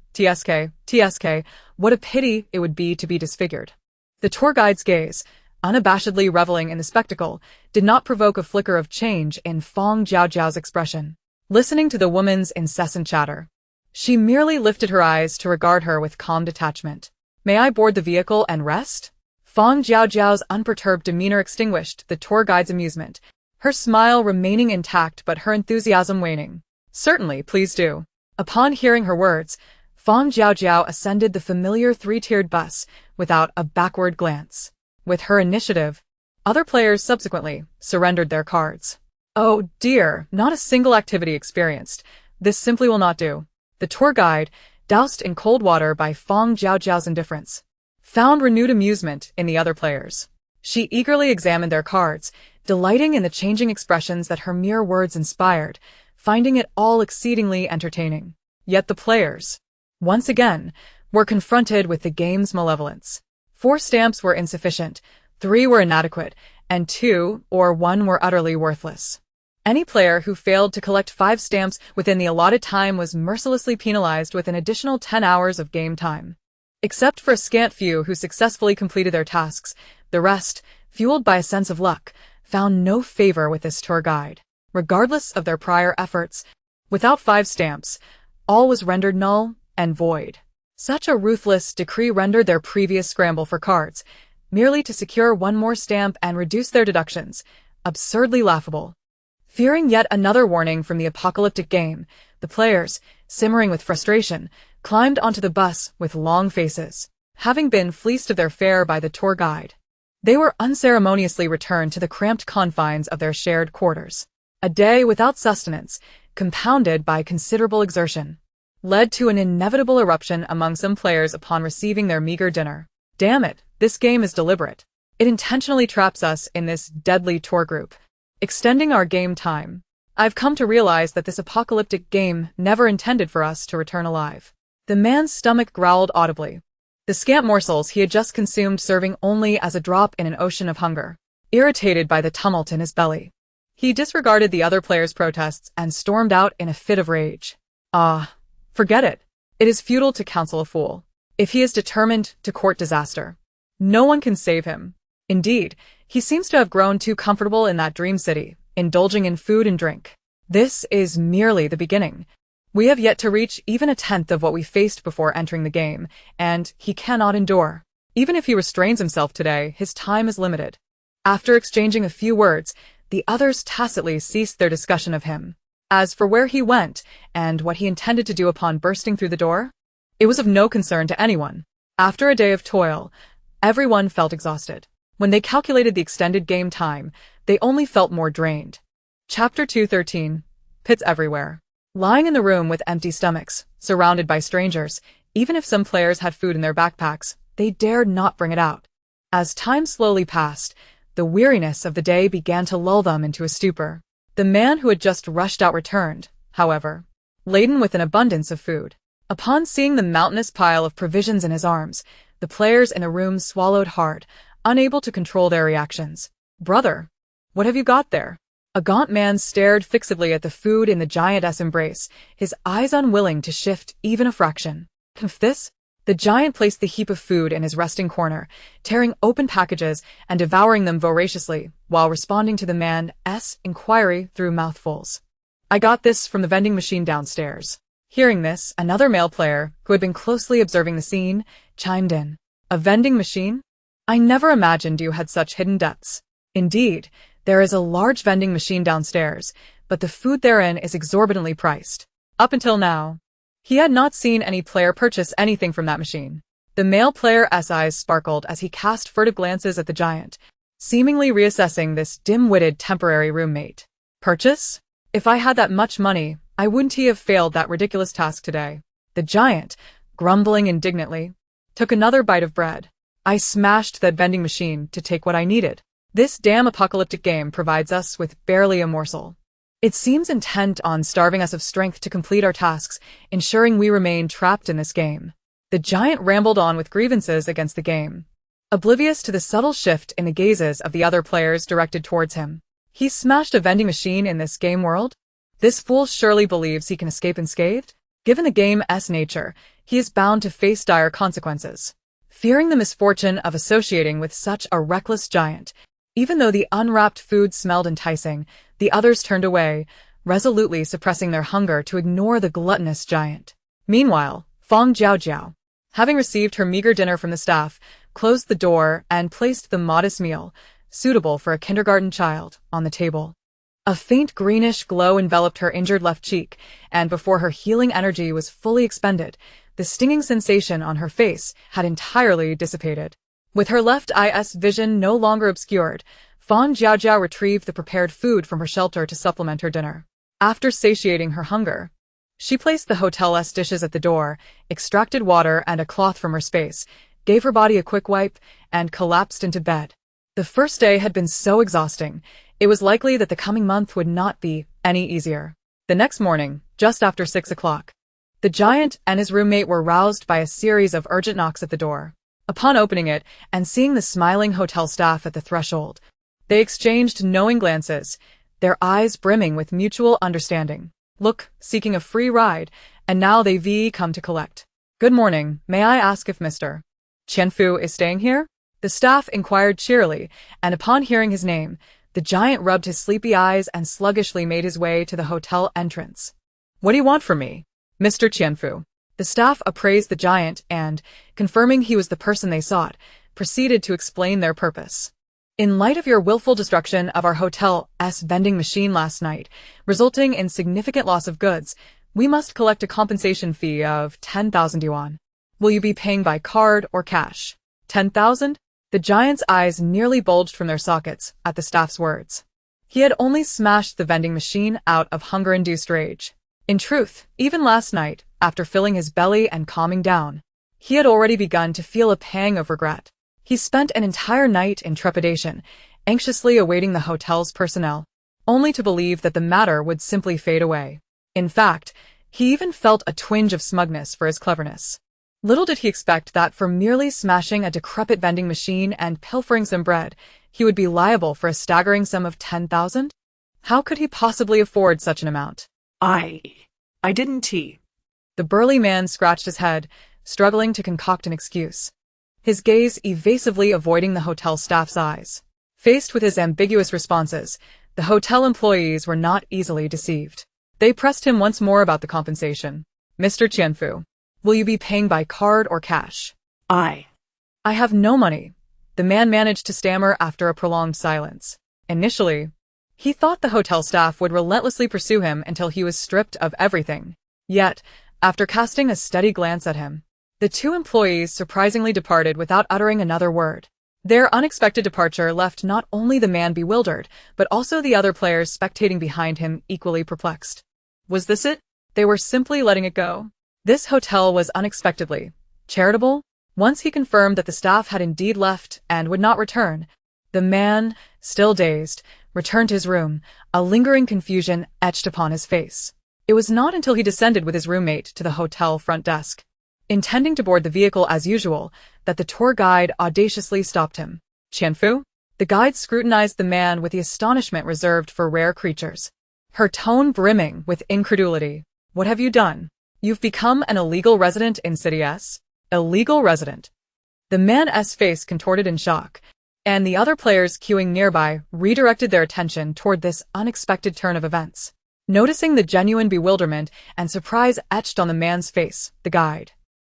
what a pity it would be to be disfigured. The tour guide's gaze, unabashedly reveling in the spectacle, did not provoke a flicker of change in Fang Jiaojiao's expression. Listening to the woman's incessant chatter, she merely lifted her eyes to regard her with calm detachment. May I board the vehicle and rest? Fang Jiaojiao's unperturbed demeanor extinguished the tour guide's amusement, her smile remaining intact but her enthusiasm waning. Certainly, please do. Upon hearing her words, Fang Jiaojiao ascended the familiar 3-tiered bus without a backward glance. With her initiative, other players subsequently surrendered their cards. Oh dear, not a single activity experienced. This simply will not do. The tour guide, doused in cold water by Fang Jiaojiao's indifference, found renewed amusement in the other players. She eagerly examined their cards, delighting in the changing expressions that her mere words inspired, finding it all exceedingly entertaining. Yet the players, once again, were confronted with the game's malevolence. 4 stamps were insufficient, 3 were inadequate, and 2 or 1 were utterly worthless. Any player who failed to collect 5 stamps within the allotted time was mercilessly penalized with an additional 10 hours of game time. Except for a scant few who successfully completed their tasks, the rest, fueled by a sense of luck, found no favor with this tour guide. Regardless of their prior efforts, without 5 stamps, all was rendered null and void. Such a ruthless decree rendered their previous scramble for cards, merely to secure 1 more stamp and reduce their deductions, absurdly laughable. Fearing yet another warning from the apocalyptic game, the players, simmering with frustration, climbed onto the bus with long faces. Having been fleeced of their fare by the tour guide, they were unceremoniously returned to the cramped confines of their shared quarters. A day without sustenance, compounded by considerable exertion, led to an inevitable eruption among some players upon receiving their meager dinner. Damn it, this game is deliberate. It intentionally traps us in this deadly tour group, extending our game time. I've come to realize that this apocalyptic game never intended for us to return alive. The man's stomach growled audibly, the scant morsels he had just consumed serving only as a drop in an ocean of hunger. Irritated by the tumult in his belly, he disregarded the other players' protests and stormed out in a fit of rage. Forget it. It is futile to counsel a fool. If he is determined to court disaster, no one can save him. Indeed, he seems to have grown too comfortable in that dream city, indulging in food and drink. This is merely the beginning. We have yet to reach even a tenth of what we faced before entering the game, and he cannot endure. Even if he restrains himself today, his time is limited. After exchanging a few words, the others tacitly ceased their discussion of him. As for where he went and what he intended to do upon bursting through the door, it was of no concern to anyone. After a day of toil, everyone felt exhausted. When they calculated the extended game time, they only felt more drained. Chapter 213. Pits everywhere. Lying in the room with empty stomachs, surrounded by strangers, even if some players had food in their backpacks, they dared not bring it out. As time slowly passed, the weariness of the day began to lull them into a stupor. The man who had just rushed out returned, however, laden with an abundance of food. Upon seeing the mountainous pile of provisions in his arms, the players in a room swallowed hard, unable to control their reactions. "Brother, what have you got there?" A gaunt man stared fixedly at the food in the giant's embrace, his eyes unwilling to shift even a fraction. "This?" The giant placed the heap of food in his resting corner, tearing open packages and devouring them voraciously, while responding to the man's inquiry through mouthfuls. "I got this from the vending machine downstairs." Hearing this, another male player, who had been closely observing the scene, chimed in. "A vending machine? I never imagined you had such hidden depths." Indeed, there is a large vending machine downstairs, but the food therein is exorbitantly priced. Up until now, he had not seen any player purchase anything from that machine. The male player's eyes sparkled as he cast furtive glances at the giant, seemingly reassessing this dim-witted temporary roommate. "Purchase? If I had that much money, I wouldn't have failed that ridiculous task today." The giant, grumbling indignantly, took another bite of bread. "I smashed that vending machine to take what I needed. This damn apocalyptic game provides us with barely a morsel. It seems intent on starving us of strength to complete our tasks, ensuring we remain trapped in this game." The giant rambled on with grievances against the game, oblivious to the subtle shift in the gazes of the other players directed towards him. He smashed a vending machine in this game world? This fool surely believes he can escape unscathed? Given the game's nature, he is bound to face dire consequences. Fearing the misfortune of associating with such a reckless giant, even though the unwrapped food smelled enticing, the others turned away, resolutely suppressing their hunger to ignore the gluttonous giant. Meanwhile, Fang Jiaojiao, having received her meager dinner from the staff, closed the door and placed the modest meal, suitable for a kindergarten child, on the table. A faint greenish glow enveloped her injured left cheek, and before her healing energy was fully expended, the stinging sensation on her face had entirely dissipated. With her left eye's vision no longer obscured, Fang Jiaojiao retrieved the prepared food from her shelter to supplement her dinner. After satiating her hunger, she placed the hotel's dishes at the door, extracted water and a cloth from her space, gave her body a quick wipe, and collapsed into bed. The first day had been so exhausting, it was likely that the coming month would not be any easier. The next morning, just after 6 o'clock, the giant and his roommate were roused by a series of urgent knocks at the door. Upon opening it and seeing the smiling hotel staff at the threshold, they exchanged knowing glances, their eyes brimming with mutual understanding. "Look, seeking a free ride, and now they've come to collect. Good morning, may I ask if Mr. Qianfu is staying here?" The staff inquired cheerily, and upon hearing his name, the giant rubbed his sleepy eyes and sluggishly made his way to the hotel entrance. "What do you want from me, Mr. Qianfu?" The staff appraised the giant and, confirming he was the person they sought, proceeded to explain their purpose. "In light of your willful destruction of our hotel's vending machine last night, resulting in significant loss of goods, we must collect a compensation fee of 10,000 yuan. Will you be paying by card or cash?" 10,000? The giant's eyes nearly bulged from their sockets at the staff's words. He had only smashed the vending machine out of hunger-induced rage. In truth, even last night, after filling his belly and calming down, he had already begun to feel a pang of regret. He spent an entire night in trepidation, anxiously awaiting the hotel's personnel, only to believe that the matter would simply fade away. In fact, he even felt a twinge of smugness for his cleverness. Little did he expect that for merely smashing a decrepit vending machine and pilfering some bread, he would be liable for a staggering sum of 10,000? How could he possibly afford such an amount? I didn't tea. The burly man scratched his head, struggling to concoct an excuse. His gaze evasively avoiding the hotel staff's eyes. Faced with his ambiguous responses, the hotel employees were not easily deceived. They pressed him once more about the compensation. Mr. Qianfu, will you be paying by card or cash? I have no money, the man managed to stammer after a prolonged silence. Initially, he thought the hotel staff would relentlessly pursue him until he was stripped of everything. Yet, after casting a steady glance at him, the two employees surprisingly departed without uttering another word. Their unexpected departure left not only the man bewildered, but also the other players spectating behind him equally perplexed. Was this it? They were simply letting it go. This hotel was unexpectedly charitable. Once he confirmed that the staff had indeed left and would not return, the man, still dazed, returned to his room, a lingering confusion etched upon his face. It was not until he descended with his roommate to the hotel front desk, intending to board the vehicle as usual, that the tour guide audaciously stopped him. Qianfu? The guide scrutinized the man with the astonishment reserved for rare creatures, her tone brimming with incredulity. What have you done? You've become an illegal resident in City S? Illegal resident. The man's face contorted in shock, and the other players queuing nearby redirected their attention toward this unexpected turn of events. Noticing the genuine bewilderment and surprise etched on the man's face, the guide,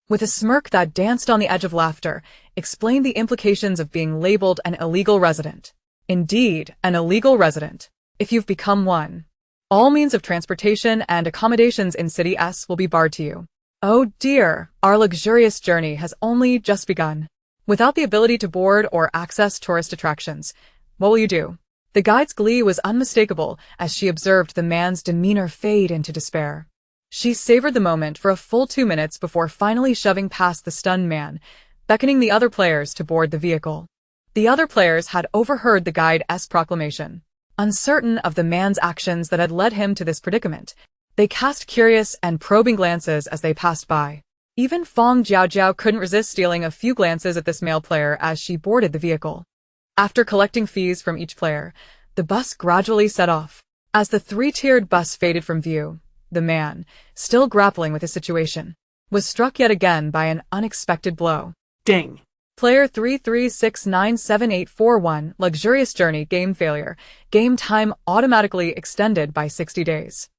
with a smirk that danced on the edge of laughter, explained the implications of being labeled an illegal resident. Indeed, an illegal resident. If you've become one, all means of transportation and accommodations in City S will be barred to you. Oh dear, our luxurious journey has only just begun. Without the ability to board or access tourist attractions, what will you do? The guide's glee was unmistakable as she observed the man's demeanor fade into despair. She savored the moment for a full 2 minutes before finally shoving past the stunned man, beckoning the other players to board the vehicle. The other players had overheard the guide's proclamation. Uncertain of the man's actions that had led him to this predicament, they cast curious and probing glances as they passed by. Even Fang Jiaojiao couldn't resist stealing a few glances at this male player as she boarded the vehicle. After collecting fees from each player, the bus gradually set off. As the three-tiered bus faded from view, the man, still grappling with his situation, was struck yet again by an unexpected blow. Ding. Player 33697841, luxurious journey game failure, game time automatically extended by 60 days.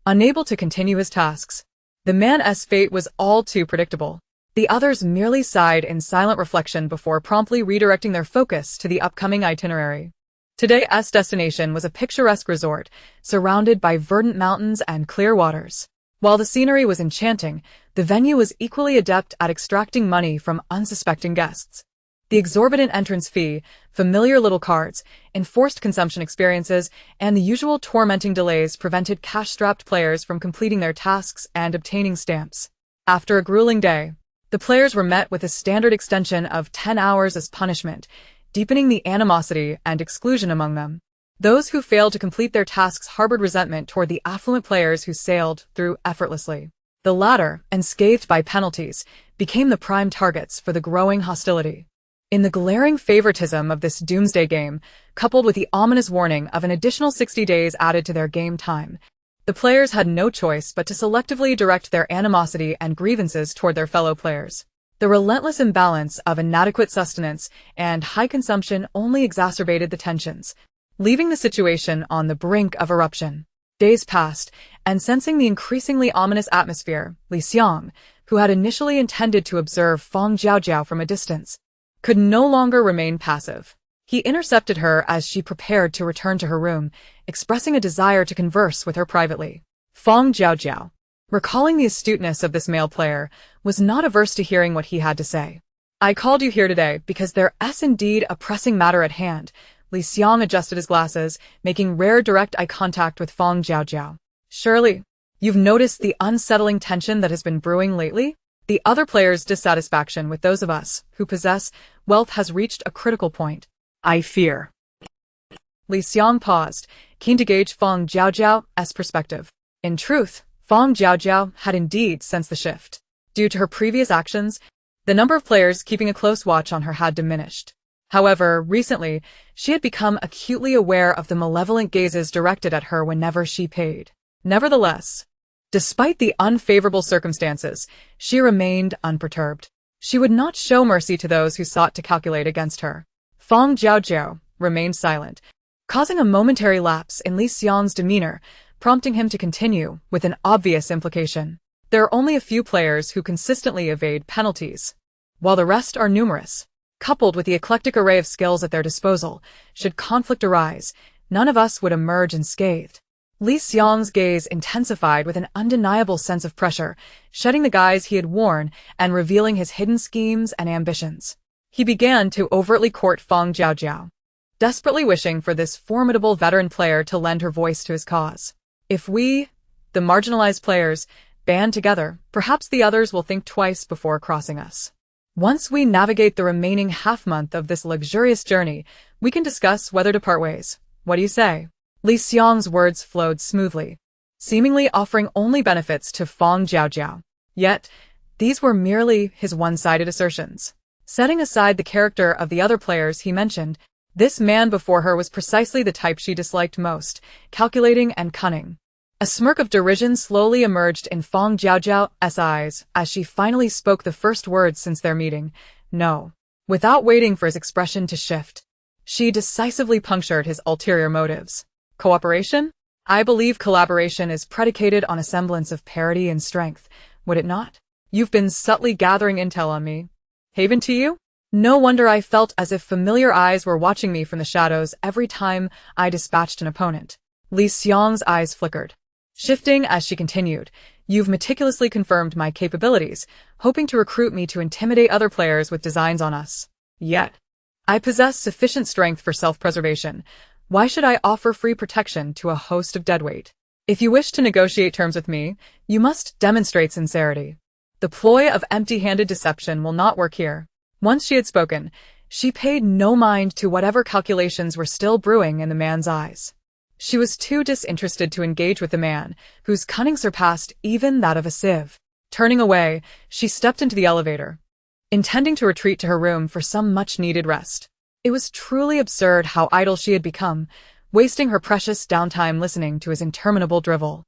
Unable to continue his tasks, the man's fate was all too predictable. The others merely sighed in silent reflection before promptly redirecting their focus to the upcoming itinerary. Today's destination was a picturesque resort, surrounded by verdant mountains and clear waters. While the scenery was enchanting, the venue was equally adept at extracting money from unsuspecting guests. The exorbitant entrance fee, familiar little cards, enforced consumption experiences, and the usual tormenting delays prevented cash-strapped players from completing their tasks and obtaining stamps. After a grueling day, the players were met with a standard extension of 10 hours as punishment, deepening the animosity and exclusion among them. Those who failed to complete their tasks harbored resentment toward the affluent players who sailed through effortlessly. The latter, unscathed by penalties, became the prime targets for the growing hostility. In the glaring favoritism of this doomsday game, coupled with the ominous warning of an additional 60 days added to their game time, the players had no choice but to selectively direct their animosity and grievances toward their fellow players. The relentless imbalance of inadequate sustenance and high consumption only exacerbated the tensions, leaving the situation on the brink of eruption. Days passed, and sensing the increasingly ominous atmosphere, Li Xiang, who had initially intended to observe Fang Jiaojiao from a distance, could no longer remain passive. He intercepted her as she prepared to return to her room, expressing a desire to converse with her privately. Fang Jiaojiao, recalling the astuteness of this male player, was not averse to hearing what he had to say. I called you here today because there's indeed a pressing matter at hand. Li Xiang adjusted his glasses, making rare direct eye contact with Fang Jiaojiao. Surely, you've noticed the unsettling tension that has been brewing lately? The other players' dissatisfaction with those of us who possess wealth has reached a critical point. I fear. Li Xiang paused, keen to gauge Fang Jiaojiao's perspective. In truth, Fang Jiaojiao had indeed sensed the shift. Due to her previous actions, the number of players keeping a close watch on her had diminished. However, recently, she had become acutely aware of the malevolent gazes directed at her whenever she paid. Nevertheless, despite the unfavorable circumstances, she remained unperturbed. She would not show mercy to those who sought to calculate against her. Fang Jiaojiao remained silent, causing a momentary lapse in Li Xiang's demeanor, prompting him to continue with an obvious implication. There are only a few players who consistently evade penalties, while the rest are numerous. Coupled with the eclectic array of skills at their disposal, should conflict arise, none of us would emerge unscathed. Li Xiang's gaze intensified with an undeniable sense of pressure, shedding the guise he had worn and revealing his hidden schemes and ambitions. He began to overtly court Fang Jiaojiao, desperately wishing for this formidable veteran player to lend her voice to his cause. If we, the marginalized players, band together, perhaps the others will think twice before crossing us. Once we navigate the remaining half-month of this luxurious journey, we can discuss whether to part ways. What do you say? Li Xiang's words flowed smoothly, seemingly offering only benefits to Fang Jiaojiao. Yet, these were merely his one-sided assertions. Setting aside the character of the other players he mentioned, this man before her was precisely the type she disliked most, calculating and cunning. A smirk of derision slowly emerged in Fang Jiaojiao's eyes as she finally spoke the first words since their meeting. No. Without waiting for his expression to shift, she decisively punctured his ulterior motives. Cooperation? I believe collaboration is predicated on a semblance of parity and strength, would it not? You've been subtly gathering intel on me. Haven to you? No wonder I felt as if familiar eyes were watching me from the shadows every time I dispatched an opponent. Li Xiang's eyes flickered, shifting as she continued. You've meticulously confirmed my capabilities, hoping to recruit me to intimidate other players with designs on us. Yet, I possess sufficient strength for self-preservation. Why should I offer free protection to a host of deadweight? If you wish to negotiate terms with me, you must demonstrate sincerity. The ploy of empty-handed deception will not work here. Once she had spoken, she paid no mind to whatever calculations were still brewing in the man's eyes. She was too disinterested to engage with the man, whose cunning surpassed even that of a sieve. Turning away, she stepped into the elevator, intending to retreat to her room for some much-needed rest. It was truly absurd how idle she had become, wasting her precious downtime listening to his interminable drivel.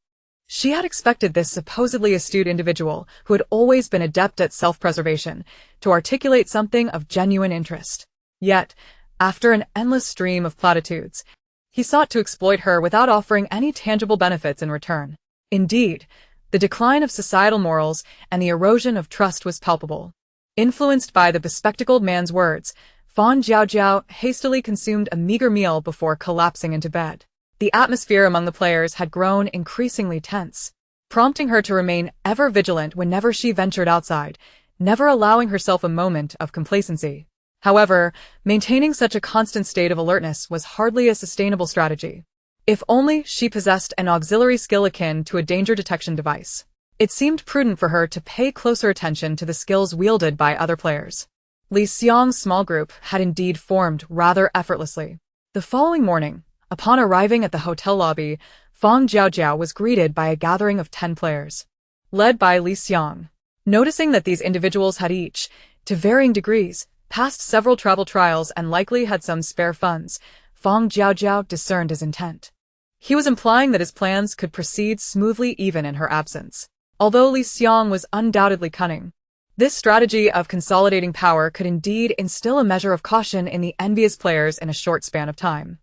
She had expected this supposedly astute individual, who had always been adept at self-preservation, to articulate something of genuine interest. Yet, after an endless stream of platitudes, he sought to exploit her without offering any tangible benefits in return. Indeed, the decline of societal morals and the erosion of trust was palpable. Influenced by the bespectacled man's words, Fang Jiaojiao hastily consumed a meager meal before collapsing into bed. The atmosphere among the players had grown increasingly tense, prompting her to remain ever vigilant whenever she ventured outside, never allowing herself a moment of complacency. However, maintaining such a constant state of alertness was hardly a sustainable strategy. If only she possessed an auxiliary skill akin to a danger detection device. It seemed prudent for her to pay closer attention to the skills wielded by other players. Li Xiang's small group had indeed formed rather effortlessly. The following morning, upon arriving at the hotel lobby, Fang Jiaojiao was greeted by a gathering of 10 players, led by Li Xiang. Noticing that these individuals had each, to varying degrees, passed several travel trials and likely had some spare funds, Fang Jiaojiao discerned his intent. He was implying that his plans could proceed smoothly even in her absence. Although Li Xiang was undoubtedly cunning, this strategy of consolidating power could indeed instill a measure of caution in the envious players in a short span of time.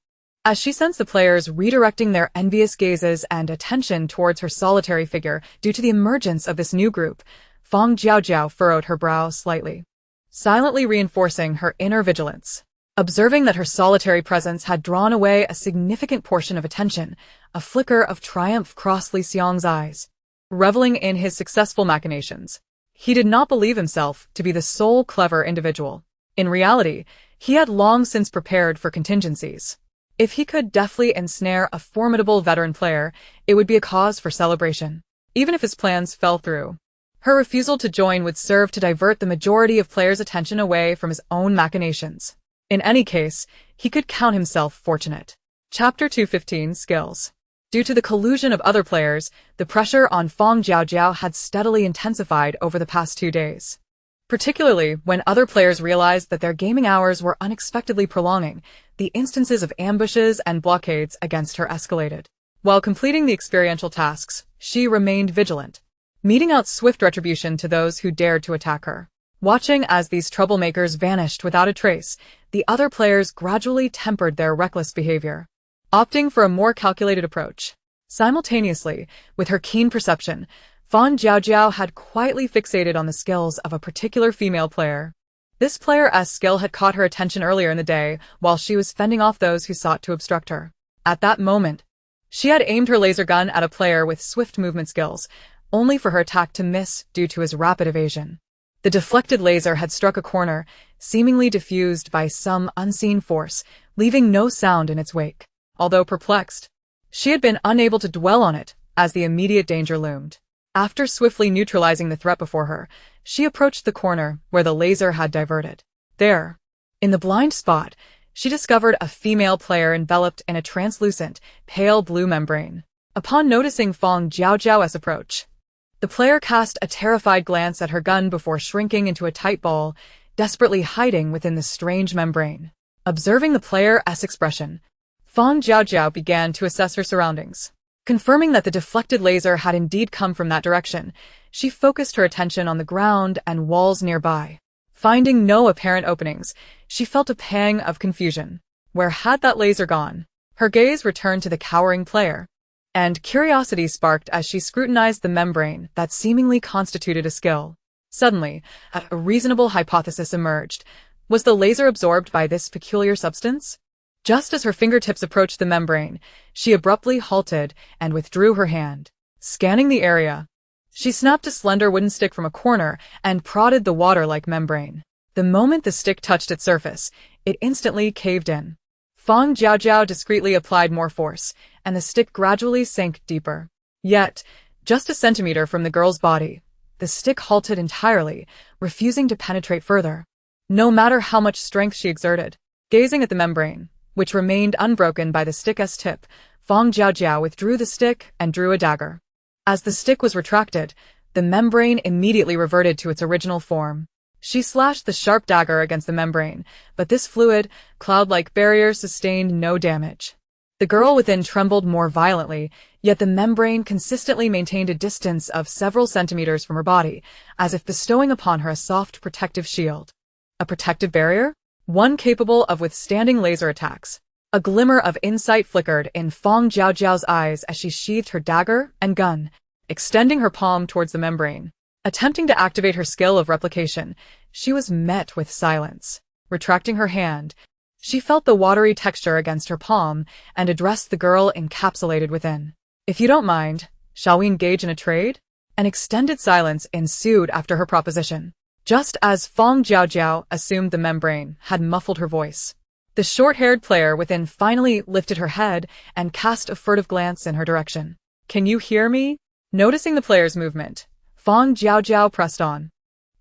As she sensed the players redirecting their envious gazes and attention towards her solitary figure due to the emergence of this new group, Fang Jiaojiao furrowed her brow slightly, silently reinforcing her inner vigilance. Observing that her solitary presence had drawn away a significant portion of attention, a flicker of triumph crossed Li Xiang's eyes. Reveling in his successful machinations, he did not believe himself to be the sole clever individual. In reality, he had long since prepared for contingencies. If he could deftly ensnare a formidable veteran player, it would be a cause for celebration, even if his plans fell through. Her refusal to join would serve to divert the majority of players' attention away from his own machinations. In any case, he could count himself fortunate. Chapter 215 Skills. Due to the collusion of other players, the pressure on Fang Jiaojiao had steadily intensified over the past 2 days. Particularly when other players realized that their gaming hours were unexpectedly prolonging, the instances of ambushes and blockades against her escalated. While completing the experiential tasks, she remained vigilant, meting out swift retribution to those who dared to attack her. Watching as these troublemakers vanished without a trace, the other players gradually tempered their reckless behavior, opting for a more calculated approach. Simultaneously, with her keen perception, Fang Jiaojiao had quietly fixated on the skills of a particular female player. This player's skill had caught her attention earlier in the day while she was fending off those who sought to obstruct her. At that moment, she had aimed her laser gun at a player with swift movement skills, only for her attack to miss due to his rapid evasion. The deflected laser had struck a corner, seemingly diffused by some unseen force, leaving no sound in its wake. Although perplexed, she had been unable to dwell on it as the immediate danger loomed. After swiftly neutralizing the threat before her, she approached the corner where the laser had diverted. There, in the blind spot, she discovered a female player enveloped in a translucent, pale blue membrane. Upon noticing Fang Jiaojiao's approach, the player cast a terrified glance at her gun before shrinking into a tight ball, desperately hiding within the strange membrane. Observing the player's expression, Fang Jiaojiao began to assess her surroundings. Confirming that the deflected laser had indeed come from that direction, she focused her attention on the ground and walls nearby. Finding no apparent openings, she felt a pang of confusion. Where had that laser gone? Her gaze returned to the cowering player, and curiosity sparked as she scrutinized the membrane that seemingly constituted a skill. Suddenly, a reasonable hypothesis emerged. Was the laser absorbed by this peculiar substance? Just as her fingertips approached the membrane, she abruptly halted and withdrew her hand. Scanning the area, she snapped a slender wooden stick from a corner and prodded the water-like membrane. The moment the stick touched its surface, it instantly caved in. Fang Jiaojiao discreetly applied more force, and the stick gradually sank deeper. Yet, just a centimeter from the girl's body, the stick halted entirely, refusing to penetrate further. No matter how much strength she exerted, gazing at the membrane, which remained unbroken by the stick's tip, Fang Jiaojiao withdrew the stick and drew a dagger. As the stick was retracted, the membrane immediately reverted to its original form. She slashed the sharp dagger against the membrane, but this fluid, cloud-like barrier sustained no damage. The girl within trembled more violently, yet the membrane consistently maintained a distance of several centimeters from her body, as if bestowing upon her a soft protective shield. A protective barrier? One capable of withstanding laser attacks. A glimmer of insight flickered in Fang Jiaojiao's eyes as she sheathed her dagger and gun, extending her palm towards the membrane. Attempting to activate her skill of replication, she was met with silence. Retracting her hand, she felt the watery texture against her palm and addressed the girl encapsulated within. "If you don't mind, shall we engage in a trade?" An extended silence ensued after her proposition. Just as Fang Jiaojiao assumed the membrane had muffled her voice, the short-haired player within finally lifted her head and cast a furtive glance in her direction. "Can you hear me?" Noticing the player's movement, Fang Jiaojiao pressed on.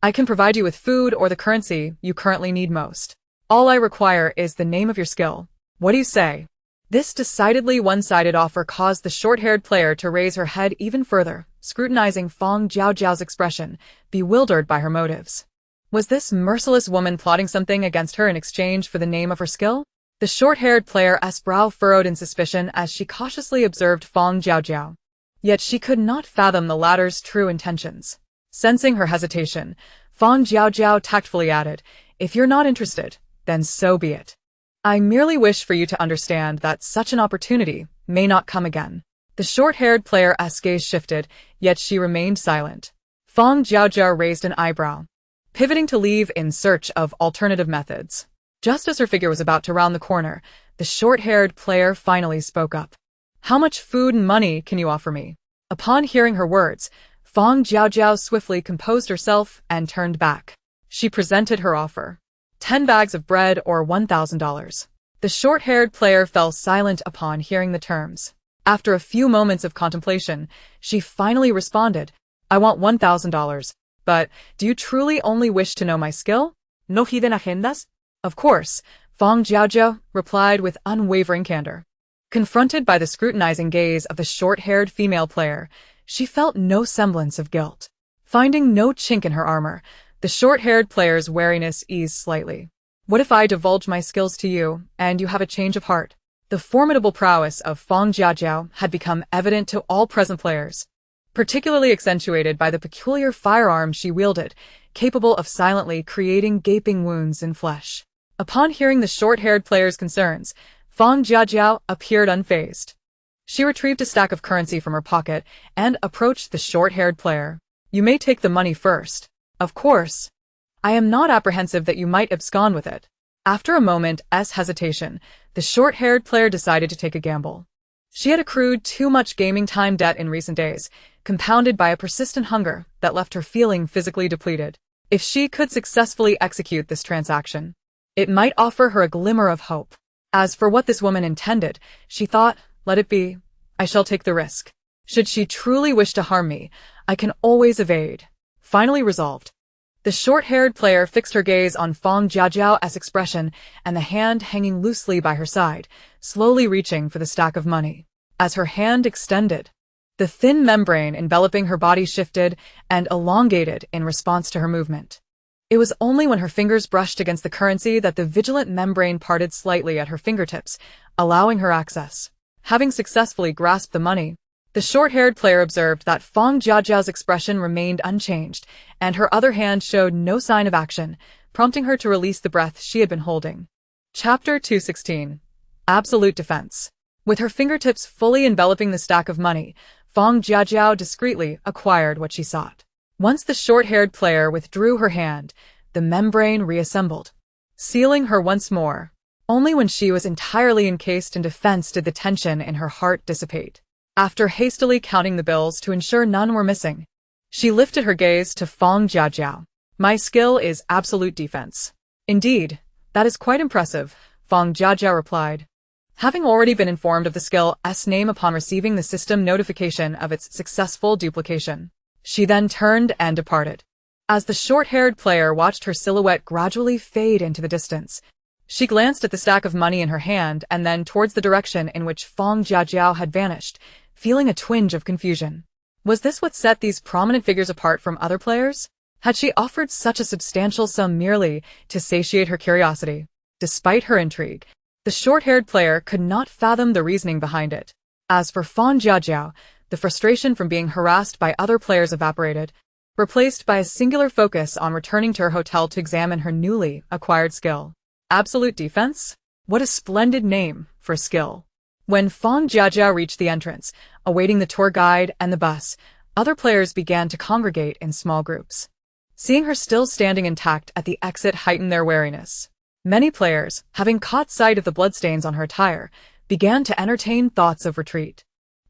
"I can provide you with food or the currency you currently need most. All I require is the name of your skill. What do you say?" This decidedly one-sided offer caused the short-haired player to raise her head even further, scrutinizing Fang Jiaojiao's expression, bewildered by her motives. Was this merciless woman plotting something against her in exchange for the name of her skill? The short-haired player's brow furrowed in suspicion as she cautiously observed Fang Jiaojiao. Yet she could not fathom the latter's true intentions. Sensing her hesitation, Fang Jiaojiao tactfully added, "If you're not interested, then so be it. I merely wish for you to understand that such an opportunity may not come again." The short-haired player's gaze shifted, yet she remained silent. Fang Jiaojiao raised an eyebrow, pivoting to leave in search of alternative methods. Just as her figure was about to round the corner, the short-haired player finally spoke up. "How much food and money can you offer me?" Upon hearing her words, Fang Jiaojiao swiftly composed herself and turned back. She presented her offer. 10 bags of bread or $1,000. The short-haired player fell silent upon hearing the terms. After a few moments of contemplation, she finally responded, "I want $1,000. But, do you truly only wish to know my skill? No hidden agendas?" "Of course," Fang Jiaojiao replied with unwavering candor. Confronted by the scrutinizing gaze of the short-haired female player, she felt no semblance of guilt. Finding no chink in her armor, the short-haired player's wariness eased slightly. What if I divulge my skills to you, and you have a change of heart? The formidable prowess of Fang Jiaojiao had become evident to all present players, particularly accentuated by the peculiar firearm she wielded, capable of silently creating gaping wounds in flesh. Upon hearing the short-haired player's concerns, Fang Jiaojiao appeared unfazed. She retrieved a stack of currency from her pocket and approached the short-haired player. You may take the money first. Of course. I am not apprehensive that you might abscond with it. After a moment's hesitation, the short-haired player decided to take a gamble. She had accrued too much gaming time debt in recent days, compounded by a persistent hunger that left her feeling physically depleted. If she could successfully execute this transaction, it might offer her a glimmer of hope. As for what this woman intended, she thought, let it be. I shall take the risk. Should she truly wish to harm me, I can always evade. Finally resolved. The short-haired player fixed her gaze on Fang Jiaojiao's expression and the hand hanging loosely by her side, slowly reaching for the stack of money. As her hand extended, the thin membrane enveloping her body shifted and elongated in response to her movement. It was only when her fingers brushed against the currency that the vigilant membrane parted slightly at her fingertips, allowing her access. Having successfully grasped the money, the short-haired player observed that Fang Jiaojiao's expression remained unchanged, and her other hand showed no sign of action, prompting her to release the breath she had been holding. Chapter 216. Absolute Defense. With her fingertips fully enveloping the stack of money, Fang Jiaojiao discreetly acquired what she sought. Once the short-haired player withdrew her hand, the membrane reassembled, sealing her once more. Only when she was entirely encased in defense did the tension in her heart dissipate. After hastily counting the bills to ensure none were missing, she lifted her gaze to Fang Jiaojiao. My skill is absolute defense. Indeed, that is quite impressive, Fang Jiaojiao replied. Having already been informed of the skill's name upon receiving the system notification of its successful duplication, she then turned and departed. As the short-haired player watched her silhouette gradually fade into the distance, she glanced at the stack of money in her hand and then towards the direction in which Fang Jiaojiao had vanished, feeling a twinge of confusion. Was this what set these prominent figures apart from other players? Had she offered such a substantial sum merely to satiate her curiosity? Despite her intrigue, the short-haired player could not fathom the reasoning behind it. As for Fang Jiaojiao, the frustration from being harassed by other players evaporated, replaced by a singular focus on returning to her hotel to examine her newly acquired skill. Absolute Defense? What a splendid name for skill. When Fang Jiaojiao reached the entrance, awaiting the tour guide and the bus, other players began to congregate in small groups. Seeing her still standing intact at the exit heightened their wariness. Many players, having caught sight of the bloodstains on her attire, began to entertain thoughts of retreat.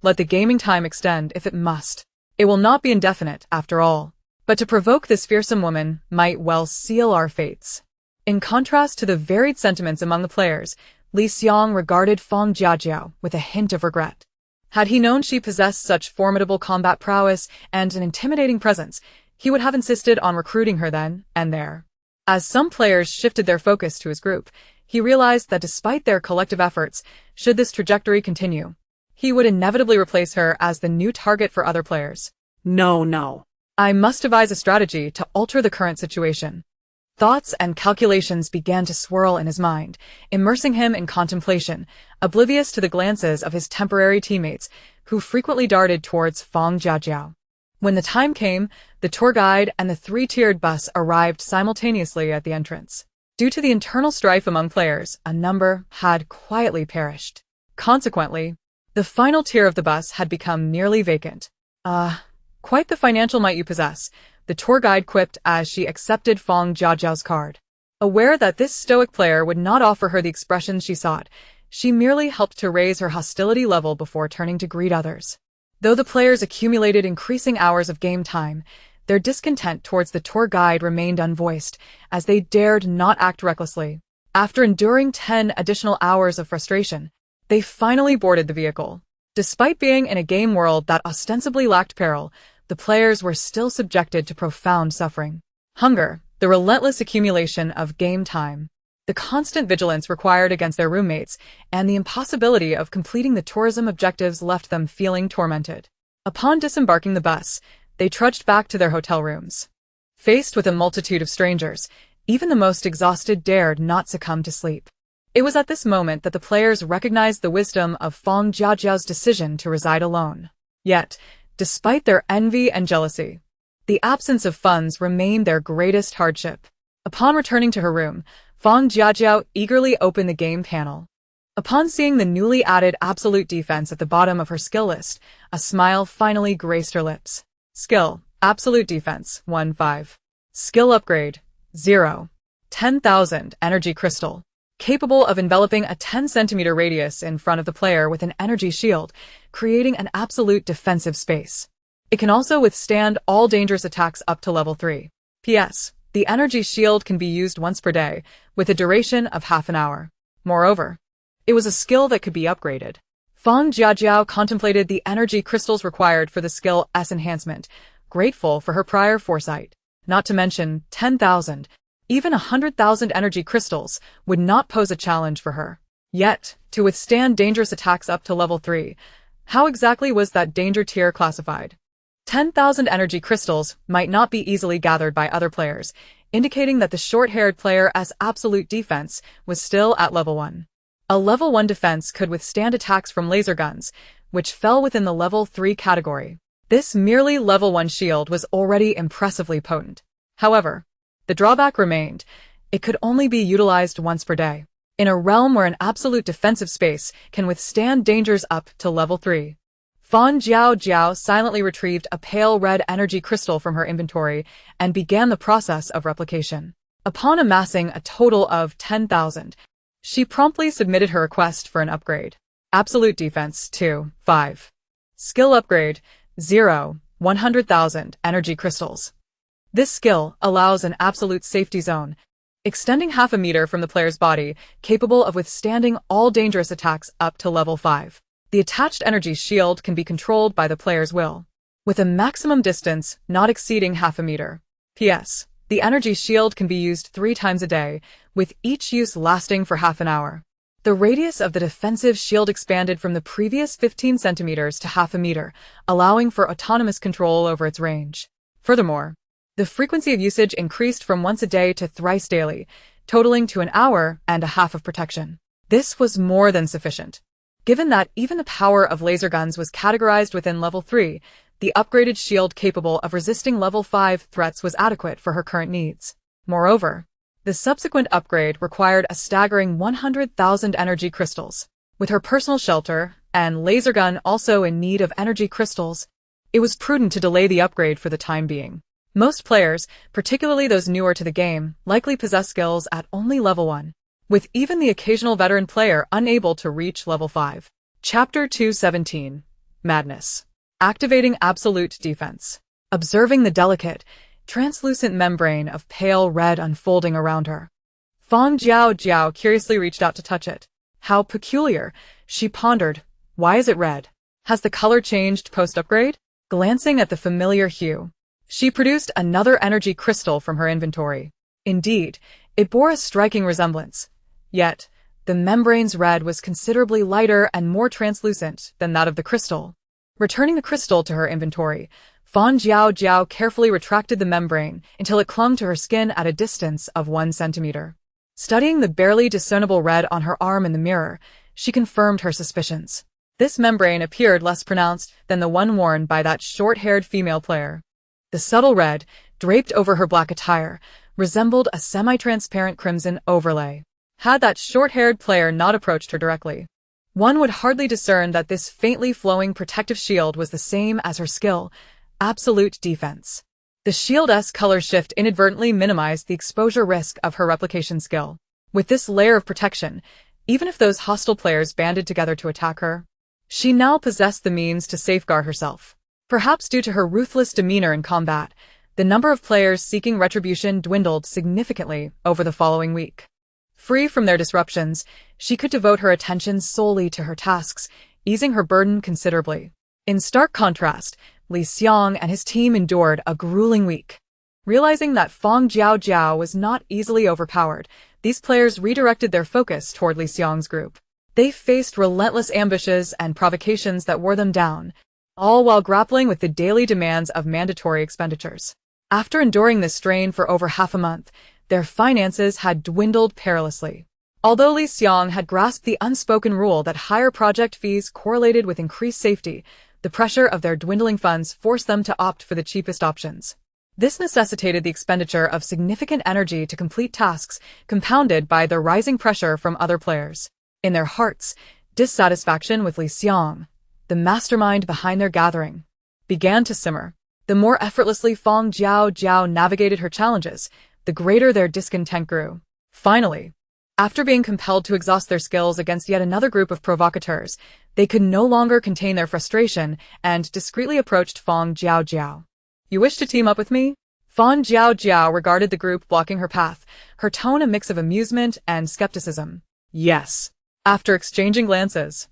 Let the gaming time extend if it must. It will not be indefinite, after all. But to provoke this fearsome woman might well seal our fates. In contrast to the varied sentiments among the players, Li Xiang regarded Fang Jiaojiao with a hint of regret. Had he known she possessed such formidable combat prowess and an intimidating presence, he would have insisted on recruiting her then and there. As some players shifted their focus to his group, he realized that despite their collective efforts, should this trajectory continue, he would inevitably replace her as the new target for other players. No. I must devise a strategy to alter the current situation. Thoughts and calculations began to swirl in his mind, immersing him in contemplation, oblivious to the glances of his temporary teammates, who frequently darted towards Fang Jiaojiao. When the time came, the tour guide and the three-tiered bus arrived simultaneously at the entrance. Due to the internal strife among players, a number had quietly perished. Consequently, the final tier of the bus had become nearly vacant. Quite the financial might you possess, the tour guide quipped as she accepted Fang Jiaojiao's card. Aware that this stoic player would not offer her the expressions she sought, she merely helped to raise her hostility level before turning to greet others. Though the players accumulated increasing hours of game time, their discontent towards the tour guide remained unvoiced, as they dared not act recklessly. After enduring 10 additional hours of frustration, they finally boarded the vehicle. Despite being in a game world that ostensibly lacked peril, the players were still subjected to profound suffering. Hunger, the relentless accumulation of game time, the constant vigilance required against their roommates, and the impossibility of completing the tourism objectives left them feeling tormented. Upon disembarking the bus, they trudged back to their hotel rooms. Faced with a multitude of strangers, even the most exhausted dared not succumb to sleep. It was at this moment that the players recognized the wisdom of Fang Jiaojiao's decision to reside alone. Yet, despite their envy and jealousy, the absence of funds remained their greatest hardship. Upon returning to her room, Fang Jiaojiao eagerly opened the game panel. Upon seeing the newly added absolute defense at the bottom of her skill list, a smile finally graced her lips. Skill, absolute defense, 1-5. Skill upgrade, 0. 10,000 energy crystal. Capable of enveloping a 10-centimeter radius in front of the player with an energy shield, creating an absolute defensive space. It can also withstand all dangerous attacks up to level 3. PS. The energy shield can be used once per day, with a duration of half an hour. Moreover, it was a skill that could be upgraded. Fang Jiaojiao contemplated the energy crystals required for the skill S enhancement, grateful for her prior foresight. Not to mention 10,000, even 100,000 energy crystals would not pose a challenge for her. Yet, to withstand dangerous attacks up to level 3, how exactly was that danger tier classified? 10,000 energy crystals might not be easily gathered by other players, indicating that the short-haired player as absolute defense was still at level 1. A level 1 defense could withstand attacks from laser guns, which fell within the level 3 category. This merely level 1 shield was already impressively potent. However, the drawback remained. It could only be utilized once per day, in a realm where an absolute defensive space can withstand dangers up to level 3. Fang Jiaojiao silently retrieved a pale red energy crystal from her inventory and began the process of replication. Upon amassing a total of 10,000, she promptly submitted her request for an upgrade. Absolute defense 2-5. Skill upgrade 0, 100,000 energy crystals. This skill allows an absolute safety zone, extending half a meter from the player's body, capable of withstanding all dangerous attacks up to level 5. The attached energy shield can be controlled by the player's will, with a maximum distance not exceeding half a meter. PS. The energy shield can be used 3 times a day, with each use lasting for half an hour. The radius of the defensive shield expanded from the previous 15 centimeters to half a meter, allowing for autonomous control over its range. Furthermore, the frequency of usage increased from once a day to thrice daily, totaling to an hour and a half of protection. This was more than sufficient. Given that even the power of laser guns was categorized within level 3, the upgraded shield capable of resisting level 5 threats was adequate for her current needs. Moreover, the subsequent upgrade required a staggering 100,000 energy crystals. With her personal shelter and laser gun also in need of energy crystals, it was prudent to delay the upgrade for the time being. Most players, particularly those newer to the game, likely possess skills at only level 1. With even the occasional veteran player unable to reach level 5. Chapter 217. Madness. Activating absolute defense. Observing the delicate, translucent membrane of pale red unfolding around her, Fang Jiaojiao curiously reached out to touch it. How peculiar, she pondered. Why is it red? Has the color changed post-upgrade? Glancing at the familiar hue, she produced another energy crystal from her inventory. Indeed, it bore a striking resemblance. Yet, the membrane's red was considerably lighter and more translucent than that of the crystal. Returning the crystal to her inventory, Fang Jiaojiao carefully retracted the membrane until it clung to her skin at a distance of 1 centimeter. Studying the barely discernible red on her arm in the mirror, she confirmed her suspicions. This membrane appeared less pronounced than the one worn by that short-haired female player. The subtle red, draped over her black attire, resembled a semi-transparent crimson overlay. Had that short-haired player not approached her directly, one would hardly discern that this faintly flowing protective shield was the same as her skill, absolute defense. The shield's color shift inadvertently minimized the exposure risk of her replication skill. With this layer of protection, even if those hostile players banded together to attack her, she now possessed the means to safeguard herself. Perhaps due to her ruthless demeanor in combat, the number of players seeking retribution dwindled significantly over the following week. Free from their disruptions, she could devote her attention solely to her tasks, easing her burden considerably. In stark contrast, Li Xiang and his team endured a grueling week. Realizing that Fang Jiaojiao was not easily overpowered, these players redirected their focus toward Li Xiang's group. They faced relentless ambushes and provocations that wore them down, all while grappling with the daily demands of mandatory expenditures. After enduring this strain for over half a month, their finances had dwindled perilously. Although Li Xiang had grasped the unspoken rule that higher project fees correlated with increased safety, the pressure of their dwindling funds forced them to opt for the cheapest options. This necessitated the expenditure of significant energy to complete tasks, compounded by the rising pressure from other players. In their hearts, dissatisfaction with Li Xiang, the mastermind behind their gathering, began to simmer. The more effortlessly Fang Jiaojiao navigated her challenges, the greater their discontent grew. Finally, after being compelled to exhaust their skills against yet another group of provocateurs, they could no longer contain their frustration and discreetly approached Fang Jiaojiao. "You wish to team up with me?" Fang Jiaojiao regarded the group blocking her path, her tone a mix of amusement and skepticism. "Yes." After exchanging glances,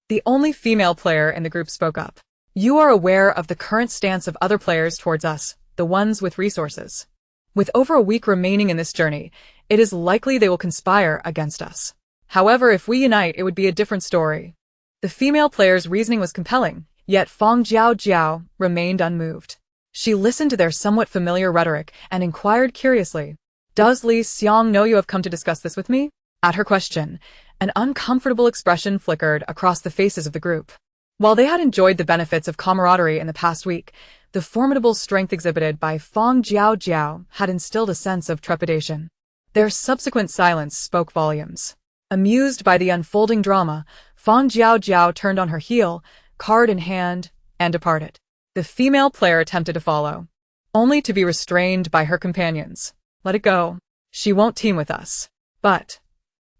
the only female player in the group spoke up. "You are aware of the current stance of other players towards us, the ones with resources. With over a week remaining in this journey, it is likely they will conspire against us. However, if we unite, it would be a different story." The female player's reasoning was compelling, yet Fang Jiaojiao remained unmoved. She listened to their somewhat familiar rhetoric and inquired curiously, "Does Li Xiang know you have come to discuss this with me?" At her question, an uncomfortable expression flickered across the faces of the group. While they had enjoyed the benefits of camaraderie in the past week, the formidable strength exhibited by Fang Jiaojiao had instilled a sense of trepidation. Their subsequent silence spoke volumes. Amused by the unfolding drama, Fang Jiaojiao turned on her heel, card in hand, and departed. The female player attempted to follow, only to be restrained by her companions. "Let it go. She won't team with us." But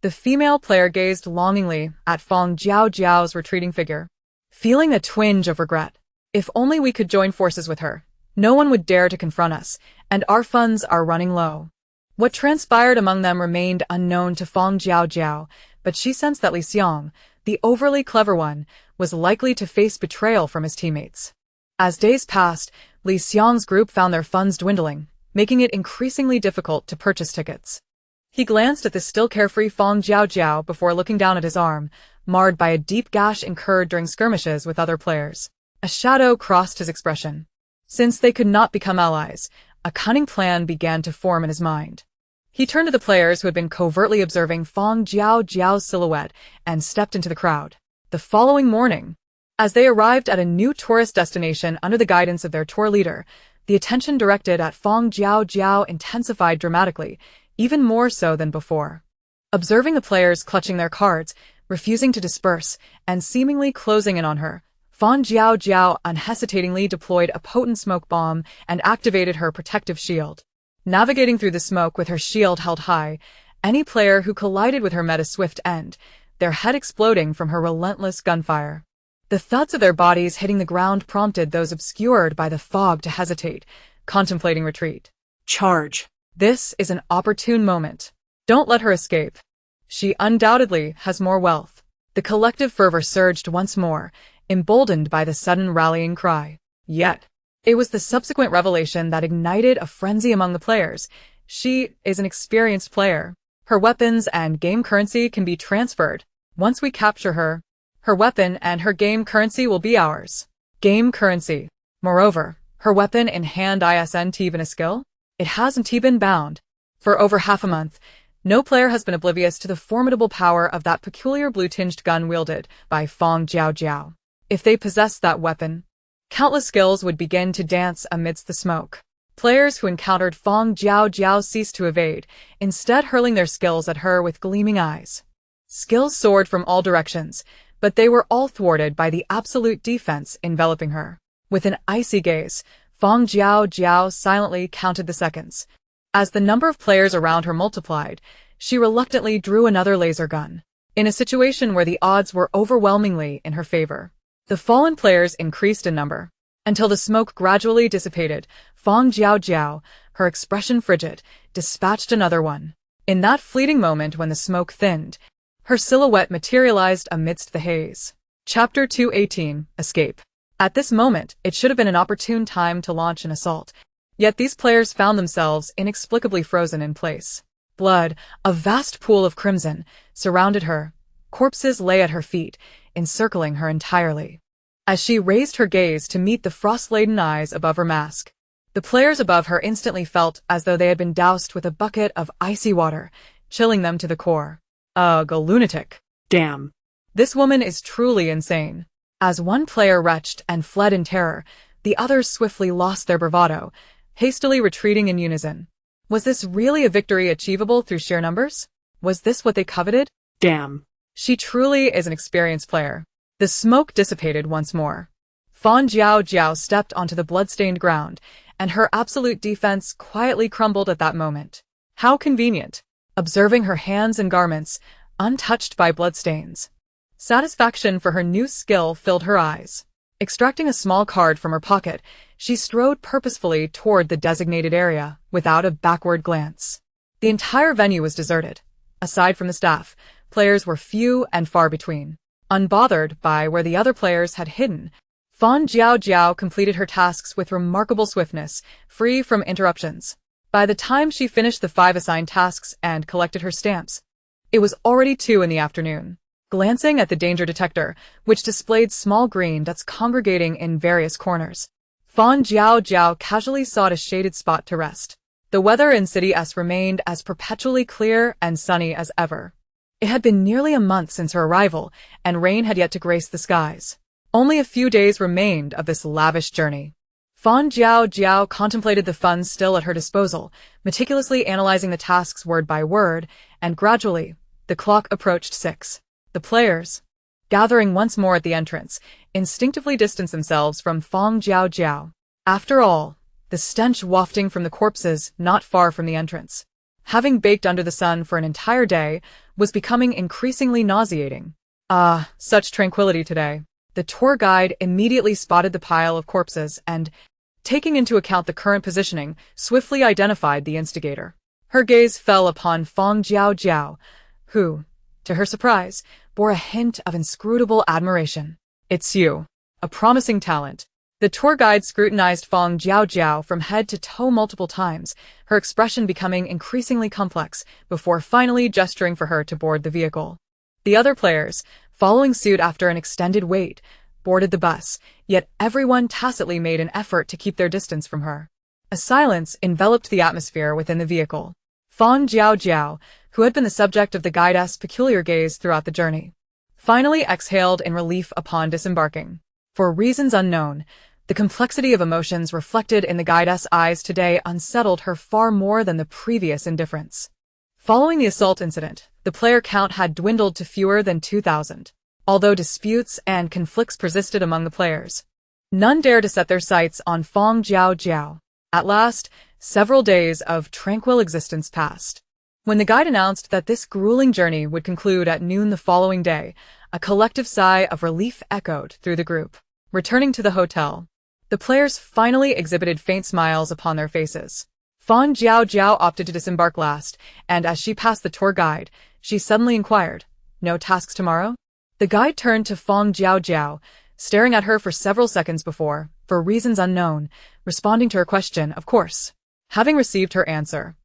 the female player gazed longingly at Fang Jiaojiao's retreating figure, feeling a twinge of regret. "If only we could join forces with her. No one would dare to confront us, and our funds are running low." What transpired among them remained unknown to Fang Jiaojiao, but she sensed that Li Xiang, the overly clever one, was likely to face betrayal from his teammates. As days passed, Li Xiang's group found their funds dwindling, making it increasingly difficult to purchase tickets. He glanced at the still carefree Fang Jiaojiao before looking down at his arm, marred by a deep gash incurred during skirmishes with other players. A shadow crossed his expression. Since they could not become allies, a cunning plan began to form in his mind. He turned to the players who had been covertly observing Fang Jiaojiao's silhouette and stepped into the crowd. The following morning, as they arrived at a new tourist destination under the guidance of their tour leader, the attention directed at Fang Jiaojiao intensified dramatically, even more so than before. Observing the players clutching their cards, refusing to disperse, and seemingly closing in on her, Fang Jiaojiao unhesitatingly deployed a potent smoke bomb and activated her protective shield. Navigating through the smoke with her shield held high, any player who collided with her met a swift end, their head exploding from her relentless gunfire. The thuds of their bodies hitting the ground prompted those obscured by the fog to hesitate, contemplating retreat. Charge. This is an opportune moment. Don't let her escape. She undoubtedly has more wealth. The collective fervor surged once more, emboldened by the sudden rallying cry. Yet, it was the subsequent revelation that ignited a frenzy among the players. She is an experienced player. Her weapons and game currency can be transferred. Once we capture her, her weapon and her game currency will be ours. Game currency. Moreover, her weapon in hand isn't even a skill. It hasn't been bound. For over half a month, no player has been oblivious to the formidable power of that peculiar blue-tinged gun wielded by Fang Jiaojiao. If they possessed that weapon, countless skills would begin to dance amidst the smoke. Players who encountered Fang Jiaojiao ceased to evade, instead hurling their skills at her with gleaming eyes. Skills soared from all directions, but they were all thwarted by the absolute defense enveloping her. With an icy gaze, Fang Jiaojiao silently counted the seconds. As the number of players around her multiplied, she reluctantly drew another laser gun. In a situation where the odds were overwhelmingly in her favor, the fallen players increased in number. Until the smoke gradually dissipated, Fang Jiaojiao, her expression frigid, dispatched another one. In that fleeting moment when the smoke thinned, her silhouette materialized amidst the haze. Chapter 218, Escape. At this moment, it should have been an opportune time to launch an assault. Yet these players found themselves inexplicably frozen in place. Blood, a vast pool of crimson, surrounded her. Corpses lay at her feet, encircling her entirely. As she raised her gaze to meet the frost-laden eyes above her mask, the players above her instantly felt as though they had been doused with a bucket of icy water, chilling them to the core. Ugh, a lunatic. Damn. This woman is truly insane. As one player retched and fled in terror, the others swiftly lost their bravado, hastily retreating in unison. Was this really a victory achievable through sheer numbers? Was this what they coveted? Damn. She truly is an experienced player. The smoke dissipated once more. Fang Jiaojiao stepped onto the blood-stained ground, and her absolute defense quietly crumbled at that moment. How convenient. Observing her hands and garments, untouched by bloodstains. Satisfaction for her new skill filled her eyes. Extracting a small card from her pocket, she strode purposefully toward the designated area, without a backward glance. The entire venue was deserted. Aside from the staff, players were few and far between. Unbothered by where the other players had hidden, Fang Jiaojiao completed her tasks with remarkable swiftness, free from interruptions. By the time she finished the 5 assigned tasks and collected her stamps, it was already 2 in the afternoon. Glancing at the danger detector, which displayed small green dots congregating in various corners, Fang Jiaojiao casually sought a shaded spot to rest. The weather in City S remained as perpetually clear and sunny as ever. It had been nearly a month since her arrival, and rain had yet to grace the skies. Only a few days remained of this lavish journey. Fang Jiaojiao contemplated the funds still at her disposal, meticulously analyzing the tasks word by word, and gradually, the clock approached 6. The players, gathering once more at the entrance, instinctively distanced themselves from Fang Jiaojiao. After all, the stench wafting from the corpses not far from the entrance, having baked under the sun for an entire day, was becoming increasingly nauseating. Ah, such tranquility today. The tour guide immediately spotted the pile of corpses and, taking into account the current positioning, swiftly identified the instigator. Her gaze fell upon Fang Jiaojiao, who, to her surprise, bore a hint of inscrutable admiration. It's you. A promising talent. The tour guide scrutinized Fang Jiaojiao from head to toe multiple times, her expression becoming increasingly complex, before finally gesturing for her to board the vehicle. The other players, following suit after an extended wait, boarded the bus, yet everyone tacitly made an effort to keep their distance from her. A silence enveloped the atmosphere within the vehicle. Fang Jiaojiao, who had been the subject of the guide's peculiar gaze throughout the journey, finally exhaled in relief upon disembarking. For reasons unknown, the complexity of emotions reflected in the guide's eyes today unsettled her far more than the previous indifference. Following the assault incident, the player count had dwindled to fewer than 2,000. Although disputes and conflicts persisted among the players, none dared to set their sights on Fang Jiaojiao. At last, several days of tranquil existence passed. When the guide announced that this grueling journey would conclude at noon the following day, a collective sigh of relief echoed through the group. Returning to the hotel, the players finally exhibited faint smiles upon their faces. Fang Jiaojiao opted to disembark last, and as she passed the tour guide, she suddenly inquired, "No tasks tomorrow?" The guide turned to Fang Jiaojiao, staring at her for several seconds before, for reasons unknown, responding to her question, of course. Having received her answer,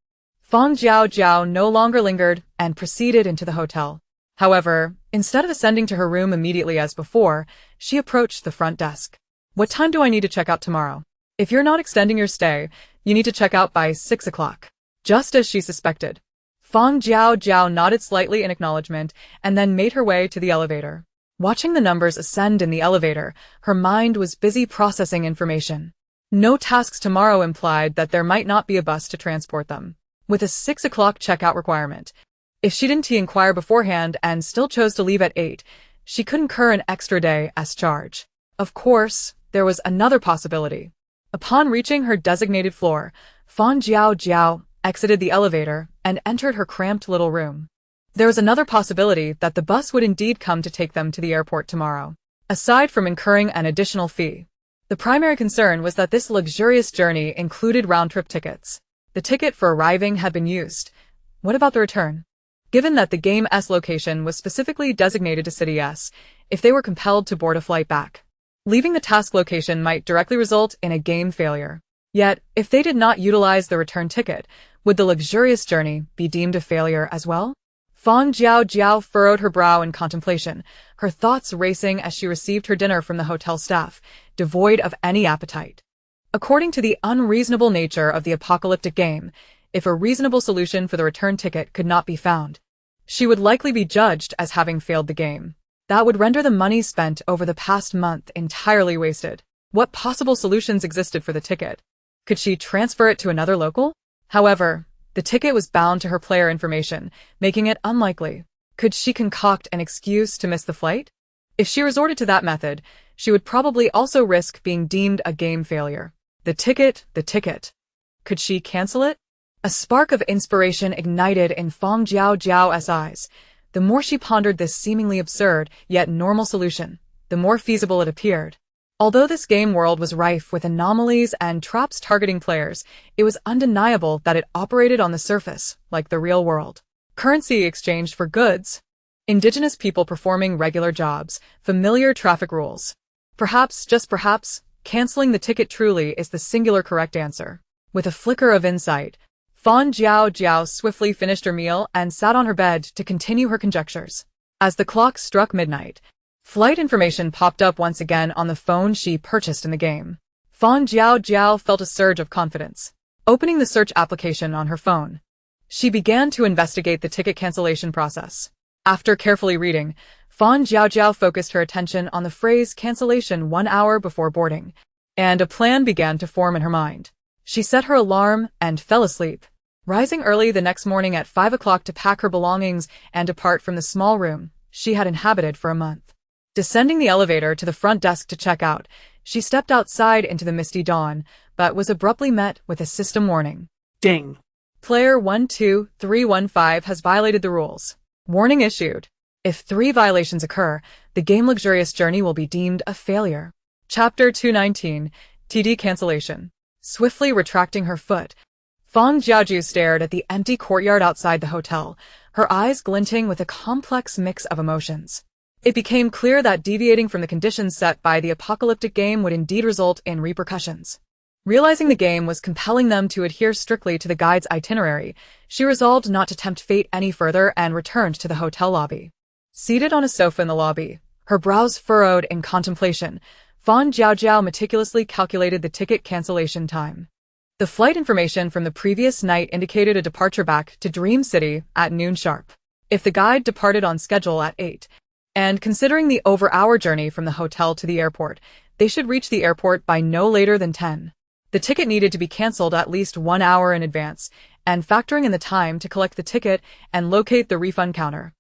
Fang Jiaojiao no longer lingered and proceeded into the hotel. However, instead of ascending to her room immediately as before, she approached the front desk. "What time do I need to check out tomorrow? If you're not extending your stay, you need to check out by 6 o'clock. Just as she suspected, Fang Jiaojiao nodded slightly in acknowledgement and then made her way to the elevator. Watching the numbers ascend in the elevator, her mind was busy processing information. No tasks tomorrow implied that there might not be a bus to transport them. With a 6 o'clock checkout requirement, if she didn't inquire beforehand and still chose to leave at 8, she could incur an extra day as charge. Of course, there was another possibility. Upon reaching her designated floor, Fang Jiaojiao exited the elevator and entered her cramped little room. There was another possibility that the bus would indeed come to take them to the airport tomorrow. Aside from incurring an additional fee, the primary concern was that this luxurious journey included round-trip tickets. The ticket for arriving had been used. What about the return? Given that the Game S location was specifically designated to City S, if they were compelled to board a flight back, leaving the task location might directly result in a game failure. Yet, if they did not utilize the return ticket, would the luxurious journey be deemed a failure as well? Fang Jiaojiao furrowed her brow in contemplation, her thoughts racing as she received her dinner from the hotel staff, devoid of any appetite. According to the unreasonable nature of the apocalyptic game, if a reasonable solution for the return ticket could not be found, she would likely be judged as having failed the game. That would render the money spent over the past month entirely wasted. What possible solutions existed for the ticket? Could she transfer it to another local? However, the ticket was bound to her player information, making it unlikely. Could she concoct an excuse to miss the flight? If she resorted to that method, she would probably also risk being deemed a game failure. The ticket. Could she cancel it? A spark of inspiration ignited in Fang Jiaojiao's eyes. The more she pondered this seemingly absurd, yet normal solution, the more feasible it appeared. Although this game world was rife with anomalies and traps targeting players, it was undeniable that it operated on the surface, like the real world. Currency exchanged for goods. Indigenous people performing regular jobs, familiar traffic rules. Perhaps, just perhaps, canceling the ticket truly is the singular correct answer. With a flicker of insight, Fang Jiaojiao swiftly finished her meal and sat on her bed to continue her conjectures. As the clock struck midnight, flight information popped up once again on the phone she purchased in the game. Fang Jiaojiao felt a surge of confidence. Opening the search application on her phone, she began to investigate the ticket cancellation process. After carefully reading, Fang Jiaojiao focused her attention on the phrase cancellation 1 hour before boarding, and a plan began to form in her mind. She set her alarm and fell asleep, rising early the next morning at 5 o'clock to pack her belongings and depart from the small room she had inhabited for a month. Descending the elevator to the front desk to check out, she stepped outside into the misty dawn, but was abruptly met with a system warning. Ding. Player 12315 has violated the rules. Warning issued. If 3 violations occur, the game Luxurious Journey will be deemed a failure. Chapter 219, TD Cancellation. Swiftly retracting her foot, Fang Jiaojiao stared at the empty courtyard outside the hotel, her eyes glinting with a complex mix of emotions. It became clear that deviating from the conditions set by the apocalyptic game would indeed result in repercussions. Realizing the game was compelling them to adhere strictly to the guide's itinerary, she resolved not to tempt fate any further and returned to the hotel lobby. Seated on a sofa in the lobby, her brows furrowed in contemplation, Fang Jiaojiao meticulously calculated the ticket cancellation time. The flight information from the previous night indicated a departure back to Dream City at noon sharp. If the guide departed on schedule at 8, and considering the over-hour journey from the hotel to the airport, they should reach the airport by no later than 10. The ticket needed to be cancelled at least 1 hour in advance, and factoring in the time to collect the ticket and locate the refund counter,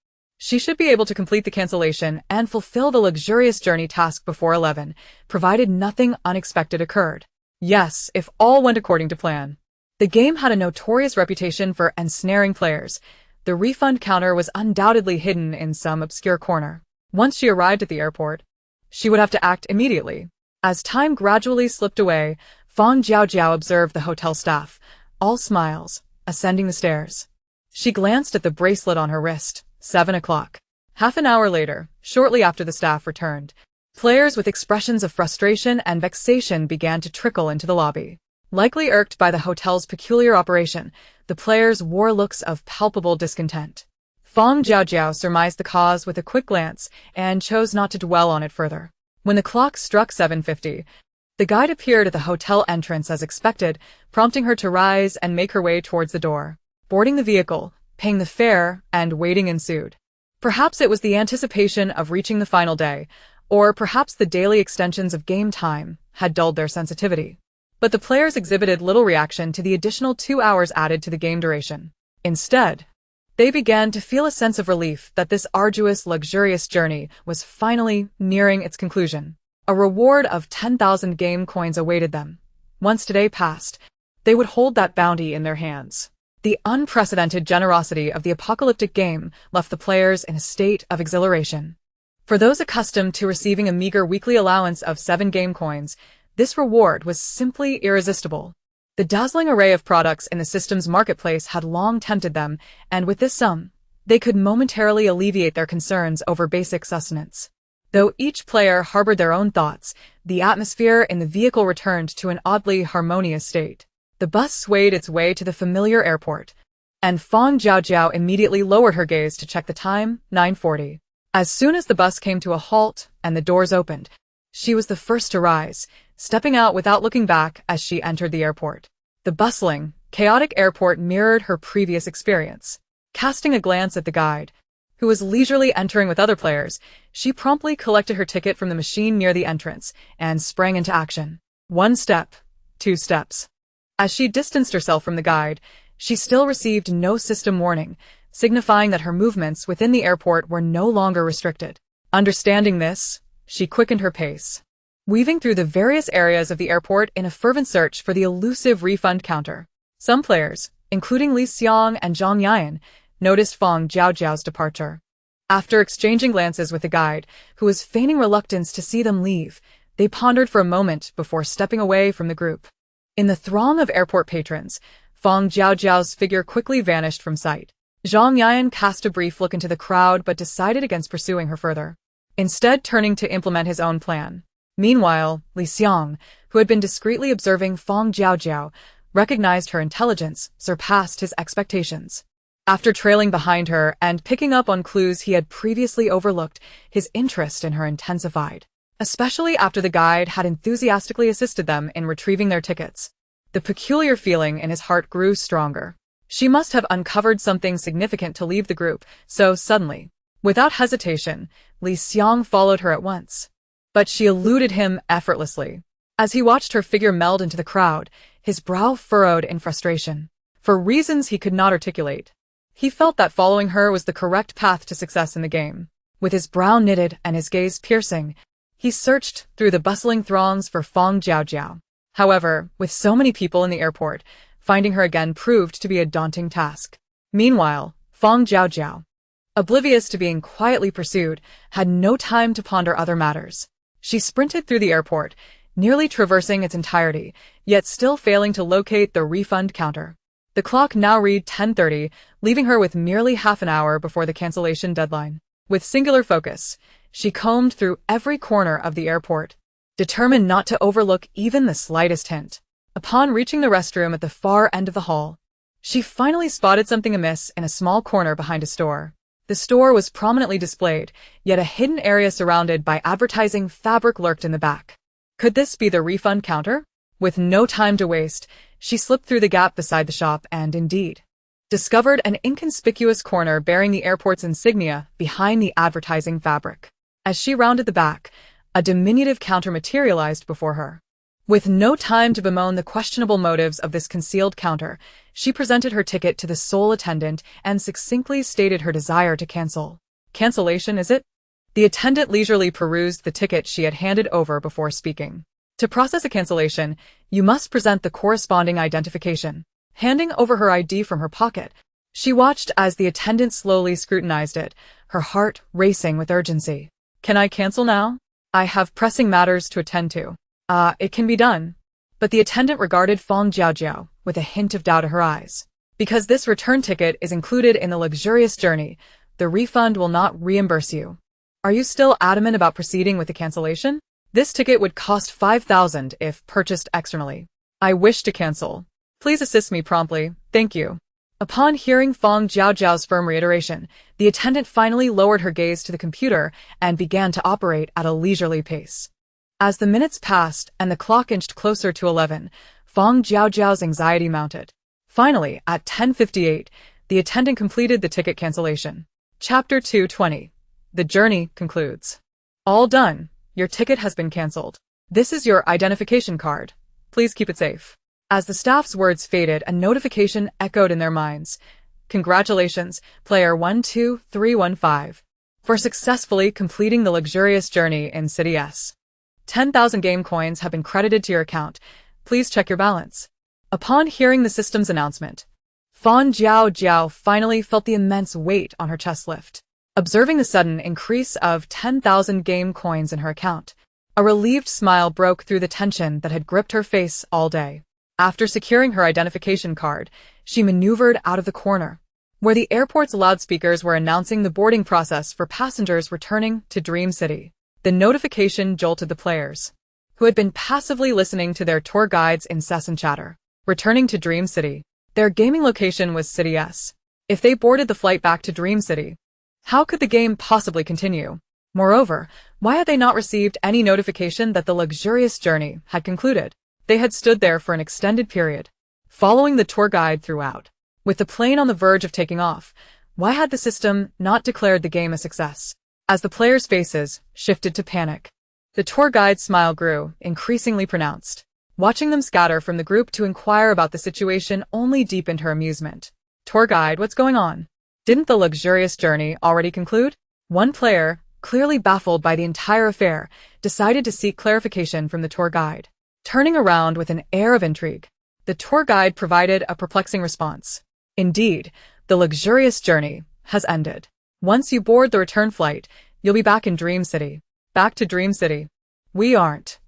she should be able to complete the cancellation and fulfill the luxurious journey task before 11, provided nothing unexpected occurred. Yes, if all went according to plan. The game had a notorious reputation for ensnaring players. The refund counter was undoubtedly hidden in some obscure corner. Once she arrived at the airport, she would have to act immediately. As time gradually slipped away, Fang Jiaojiao observed the hotel staff, all smiles, ascending the stairs. She glanced at the bracelet on her wrist. 7 o'clock. Half an hour later, shortly after the staff returned, players with expressions of frustration and vexation began to trickle into the lobby. Likely irked by the hotel's peculiar operation, the players wore looks of palpable discontent. Fang Jiaojiao surmised the cause with a quick glance and chose not to dwell on it further. When the clock struck 7:50, the guide appeared at the hotel entrance as expected, prompting her to rise and make her way towards the door. Boarding the vehicle, paying the fare, and waiting ensued. Perhaps it was the anticipation of reaching the final day, or perhaps the daily extensions of game time had dulled their sensitivity. But the players exhibited little reaction to the additional 2 hours added to the game duration. Instead, they began to feel a sense of relief that this arduous, luxurious journey was finally nearing its conclusion. A reward of 10,000 game coins awaited them. Once today passed, they would hold that bounty in their hands. The unprecedented generosity of the apocalyptic game left the players in a state of exhilaration. For those accustomed to receiving a meager weekly allowance of 7 game coins, this reward was simply irresistible. The dazzling array of products in the system's marketplace had long tempted them, and with this sum, they could momentarily alleviate their concerns over basic sustenance. Though each player harbored their own thoughts, the atmosphere in the vehicle returned to an oddly harmonious state. The bus swayed its way to the familiar airport, and Fang Jiaojiao immediately lowered her gaze to check the time, 9:40. As soon as the bus came to a halt and the doors opened, she was the first to rise, stepping out without looking back as she entered the airport. The bustling, chaotic airport mirrored her previous experience. Casting a glance at the guide, who was leisurely entering with other players, she promptly collected her ticket from the machine near the entrance and sprang into action. 1 step, 2 steps. As she distanced herself from the guide, she still received no system warning, signifying that her movements within the airport were no longer restricted. Understanding this, she quickened her pace, weaving through the various areas of the airport in a fervent search for the elusive refund counter. Some players, including Li Xiang and Zhang Yan, noticed Fang Jiaojiao's departure. After exchanging glances with the guide, who was feigning reluctance to see them leave, they pondered for a moment before stepping away from the group. In the throng of airport patrons, Fang Jiaojiao's figure quickly vanished from sight. Zhang Yan cast a brief look into the crowd but decided against pursuing her further, instead turning to implement his own plan. Meanwhile, Li Xiang, who had been discreetly observing Fang Jiaojiao, recognized her intelligence surpassed his expectations. After trailing behind her and picking up on clues he had previously overlooked, his interest in her intensified, especially after the guide had enthusiastically assisted them in retrieving their tickets. The peculiar feeling in his heart grew stronger. She must have uncovered something significant to leave the group, so suddenly, without hesitation, Li Xiang followed her at once. But she eluded him effortlessly. As he watched her figure meld into the crowd, his brow furrowed in frustration. For reasons he could not articulate, he felt that following her was the correct path to success in the game. With his brow knitted and his gaze piercing, he searched through the bustling throngs for Fang Jiaojiao. However, with so many people in the airport, finding her again proved to be a daunting task. Meanwhile, Fang Jiaojiao, oblivious to being quietly pursued, had no time to ponder other matters. She sprinted through the airport, nearly traversing its entirety, yet still failing to locate the refund counter. The clock now read 10:30, leaving her with merely half an hour before the cancellation deadline. With singular focus, she combed through every corner of the airport, determined not to overlook even the slightest hint. Upon reaching the restroom at the far end of the hall, she finally spotted something amiss in a small corner behind a store. The store was prominently displayed, yet a hidden area surrounded by advertising fabric lurked in the back. Could this be the refund counter? With no time to waste, she slipped through the gap beside the shop and, indeed, discovered an inconspicuous corner bearing the airport's insignia behind the advertising fabric. As she rounded the back, a diminutive counter materialized before her. With no time to bemoan the questionable motives of this concealed counter, she presented her ticket to the sole attendant and succinctly stated her desire to cancel. Cancellation, is it? The attendant leisurely perused the ticket she had handed over before speaking. To process a cancellation, you must present the corresponding identification. Handing over her ID from her pocket, she watched as the attendant slowly scrutinized it, her heart racing with urgency. Can I cancel now? I have pressing matters to attend to. It can be done. But the attendant regarded Fang Jiaojiao with a hint of doubt in her eyes. Because this return ticket is included in the luxurious journey, the refund will not reimburse you. Are you still adamant about proceeding with the cancellation? This ticket would cost 5,000 if purchased externally. I wish to cancel. Please assist me promptly, thank you. Upon hearing Fang Jiaojiao's firm reiteration, the attendant finally lowered her gaze to the computer and began to operate at a leisurely pace. As the minutes passed and the clock inched closer to 11, Fang Jiaojiao's anxiety mounted. Finally, at 10:58, the attendant completed the ticket cancellation. Chapter 220. The journey concludes. All done. Your ticket has been cancelled. This is your identification card. Please keep it safe. As the staff's words faded, a notification echoed in their minds. Congratulations, player 12315, for successfully completing the luxurious journey in City S. 10,000 game coins have been credited to your account. Please check your balance. Upon hearing the system's announcement, Fang Jiaojiao finally felt the immense weight on her chest lift. Observing the sudden increase of 10,000 game coins in her account, a relieved smile broke through the tension that had gripped her face all day. After securing her identification card, she maneuvered out of the corner, where the airport's loudspeakers were announcing the boarding process for passengers returning to Dream City. The notification jolted the players, who had been passively listening to their tour guide's incessant chatter. Returning to Dream City. Their gaming location was City S. If they boarded the flight back to Dream City, how could the game possibly continue? Moreover, why had they not received any notification that the luxurious journey had concluded? They had stood there for an extended period, following the tour guide throughout. With the plane on the verge of taking off, why had the system not declared the game a success? As the players' faces shifted to panic, the tour guide's smile grew increasingly pronounced. Watching them scatter from the group to inquire about the situation only deepened her amusement. Tour guide, what's going on? Didn't the luxurious journey already conclude? One player, clearly baffled by the entire affair, decided to seek clarification from the tour guide. Turning around with an air of intrigue, the tour guide provided a perplexing response. Indeed, the luxurious journey has ended. Once you board the return flight, you'll be back in Dream City. Back to Dream City. We aren't.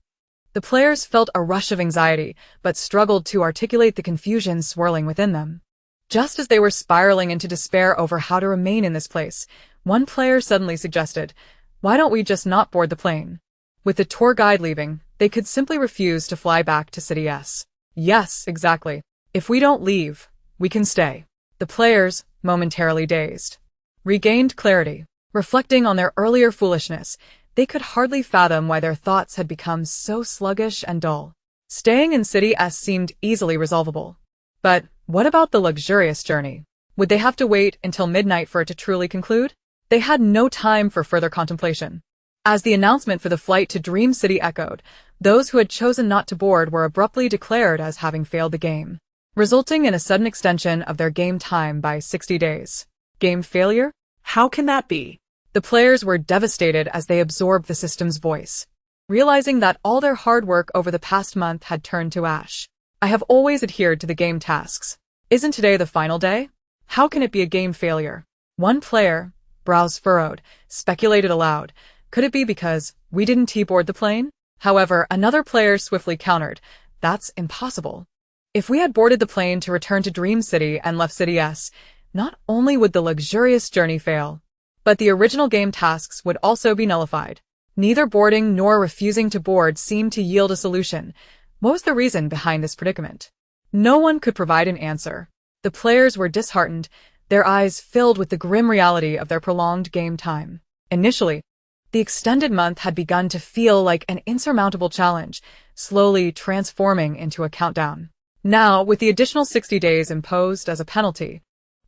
The players felt a rush of anxiety, but struggled to articulate the confusion swirling within them. Just as they were spiraling into despair over how to remain in this place, one player suddenly suggested, "Why don't we just not board the plane?" With the tour guide leaving, they could simply refuse to fly back to City S. Yes, exactly. If we don't leave, we can stay. The players, momentarily dazed, regained clarity. Reflecting on their earlier foolishness, they could hardly fathom why their thoughts had become so sluggish and dull. Staying in City S seemed easily resolvable. But what about the luxurious journey? Would they have to wait until midnight for it to truly conclude? They had no time for further contemplation. As the announcement for the flight to Dream City echoed, those who had chosen not to board were abruptly declared as having failed the game, resulting in a sudden extension of their game time by 60 days. Game failure? How can that be? The players were devastated as they absorbed the system's voice, realizing that all their hard work over the past month had turned to ash. I have always adhered to the game tasks. Isn't today the final day? How can it be a game failure? One player, brows furrowed, speculated aloud. Could it be because we didn't T-board the plane? However, another player swiftly countered. That's impossible. If we had boarded the plane to return to Dream City and left City S, not only would the luxurious journey fail, but the original game tasks would also be nullified. Neither boarding nor refusing to board seemed to yield a solution. What was the reason behind this predicament? No one could provide an answer. The players were disheartened, their eyes filled with the grim reality of their prolonged game time. Initially, the extended month had begun to feel like an insurmountable challenge, slowly transforming into a countdown. Now, with the additional 60 days imposed as a penalty,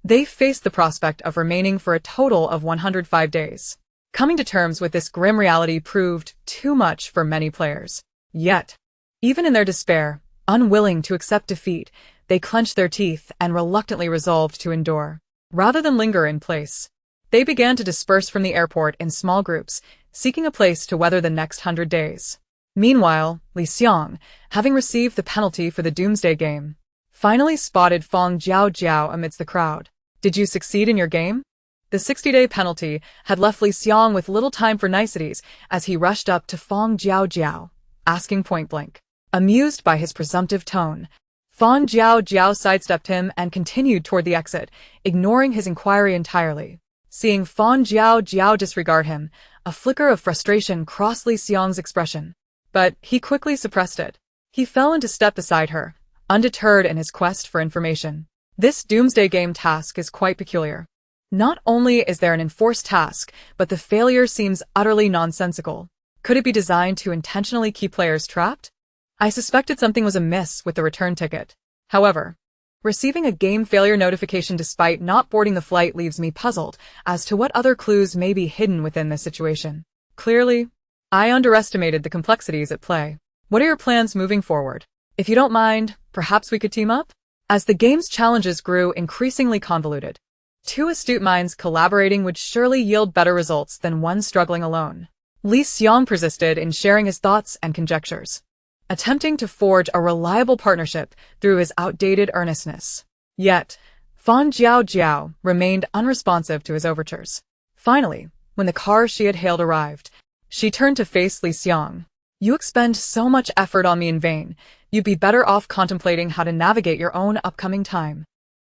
they faced the prospect of remaining for a total of 105 days. Coming to terms with this grim reality proved too much for many players. Yet, even in their despair, unwilling to accept defeat, they clenched their teeth and reluctantly resolved to endure. Rather than linger in place, they began to disperse from the airport in small groups, seeking a place to weather the next 100 days. Meanwhile, Li Xiang, having received the penalty for the Doomsday Game, finally spotted Fang Jiaojiao amidst the crowd. Did you succeed in your game? The 60-day penalty had left Li Xiang with little time for niceties as he rushed up to Fang Jiaojiao, asking point-blank. Amused by his presumptive tone, Fang Jiaojiao sidestepped him and continued toward the exit, ignoring his inquiry entirely. Seeing Fang Jiaojiao disregard him, a flicker of frustration crossed Li Xiang's expression. But he quickly suppressed it. He fell into step beside her, undeterred in his quest for information. This Doomsday Game task is quite peculiar. Not only is there an enforced task, but the failure seems utterly nonsensical. Could it be designed to intentionally keep players trapped? I suspected something was amiss with the return ticket. However, receiving a game failure notification despite not boarding the flight leaves me puzzled as to what other clues may be hidden within this situation. Clearly, I underestimated the complexities at play. What are your plans moving forward? If you don't mind, perhaps we could team up? As the game's challenges grew increasingly convoluted, two astute minds collaborating would surely yield better results than one struggling alone. Li Xiang persisted in sharing his thoughts and conjectures, attempting to forge a reliable partnership through his outdated earnestness. Yet, Fang Jiaojiao remained unresponsive to his overtures. Finally, when the car she had hailed arrived, she turned to face Li Xiang. You expend so much effort on me in vain. You'd be better off contemplating how to navigate your own upcoming time.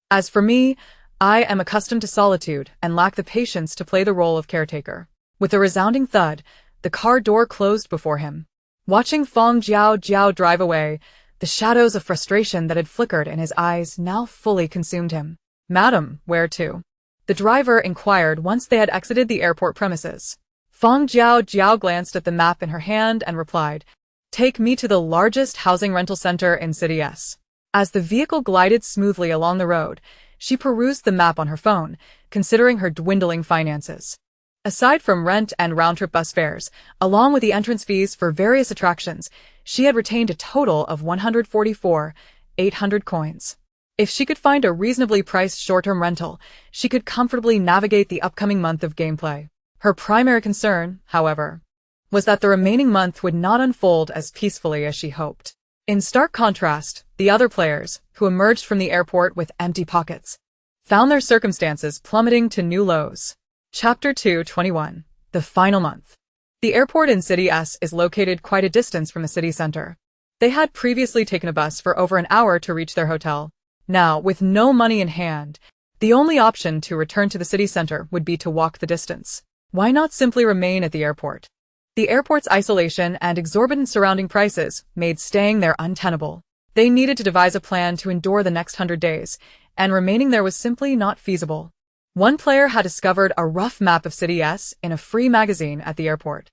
As for me, I am accustomed to solitude and lack the patience to play the role of caretaker. With a resounding thud, The car door closed before him. Watching Fang Jiaojiao drive away, the shadows of frustration that had flickered in his eyes now fully consumed him. "Madam, where to?" the driver inquired once they had exited the airport premises. Fang Jiaojiao glanced at the map in her hand and replied, "Take me to the largest housing rental center in City S." As the vehicle glided smoothly along the road, she perused the map on her phone, considering her dwindling finances. Aside from rent and round-trip bus fares, along with the entrance fees for various attractions, she had retained a total of 144,800 coins. If she could find a reasonably priced short-term rental, she could comfortably navigate the upcoming month of gameplay. Her primary concern, however, was that the remaining month would not unfold as peacefully as she hoped. In stark contrast, the other players, who emerged from the airport with empty pockets, found their circumstances plummeting to new lows. Chapter 2:21. The Final Month. The airport in City S is located quite a distance from the city center. They had previously taken a bus for over an hour to reach their hotel. Now, with no money in hand, the only option to return to the city center would be to walk the distance. Why not simply remain at the airport? The airport's isolation and exorbitant surrounding prices made staying there untenable. They needed to devise a plan to endure the next 100 days, and remaining there was simply not feasible. One player had discovered a rough map of City S in a free magazine at the airport.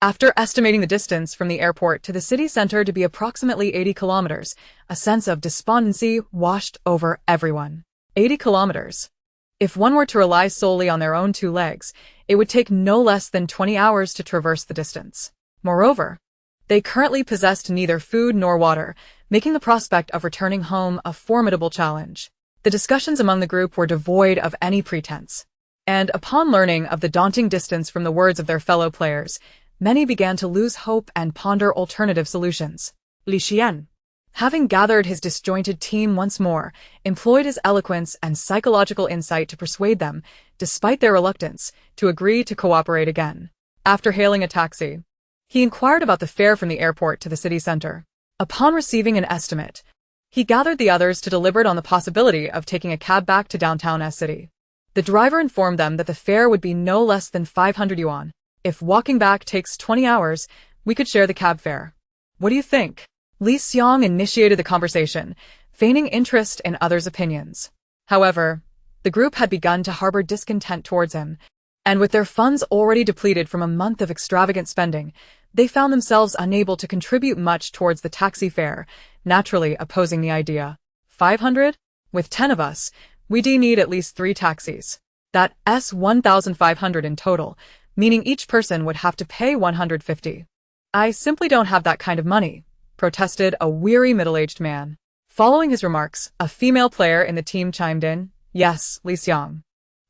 After estimating the distance from the airport to the city center to be approximately 80 kilometers, a sense of despondency washed over everyone. 80 kilometers. If one were to rely solely on their own two legs, it would take no less than 20 hours to traverse the distance. Moreover, they currently possessed neither food nor water, making the prospect of returning home a formidable challenge. The discussions among the group were devoid of any pretense, and upon learning of the daunting distance from the words of their fellow players, many began to lose hope and ponder alternative solutions. Li Xian, having gathered his disjointed team once more, employed his eloquence and psychological insight to persuade them, despite their reluctance, to agree to cooperate again. After hailing a taxi, he inquired about the fare from the airport to the city center. Upon receiving an estimate, he gathered the others to deliberate on the possibility of taking a cab back to downtown S City. The driver informed them that the fare would be no less than 500 yuan. If walking back takes 20 hours, we could share the cab fare. What do you think? Li Xiang initiated the conversation, feigning interest in others' opinions. However, the group had begun to harbor discontent towards him, and with their funds already depleted from a month of extravagant spending, they found themselves unable to contribute much towards the taxi fare, naturally opposing the idea. 500? With 10 of us, we'd need at least 3 taxis. That's 1,500 in total, meaning each person would have to pay 150. I simply don't have that kind of money, protested a weary middle-aged man. Following his remarks, a female player in the team chimed in, "Yes, Li Xiang.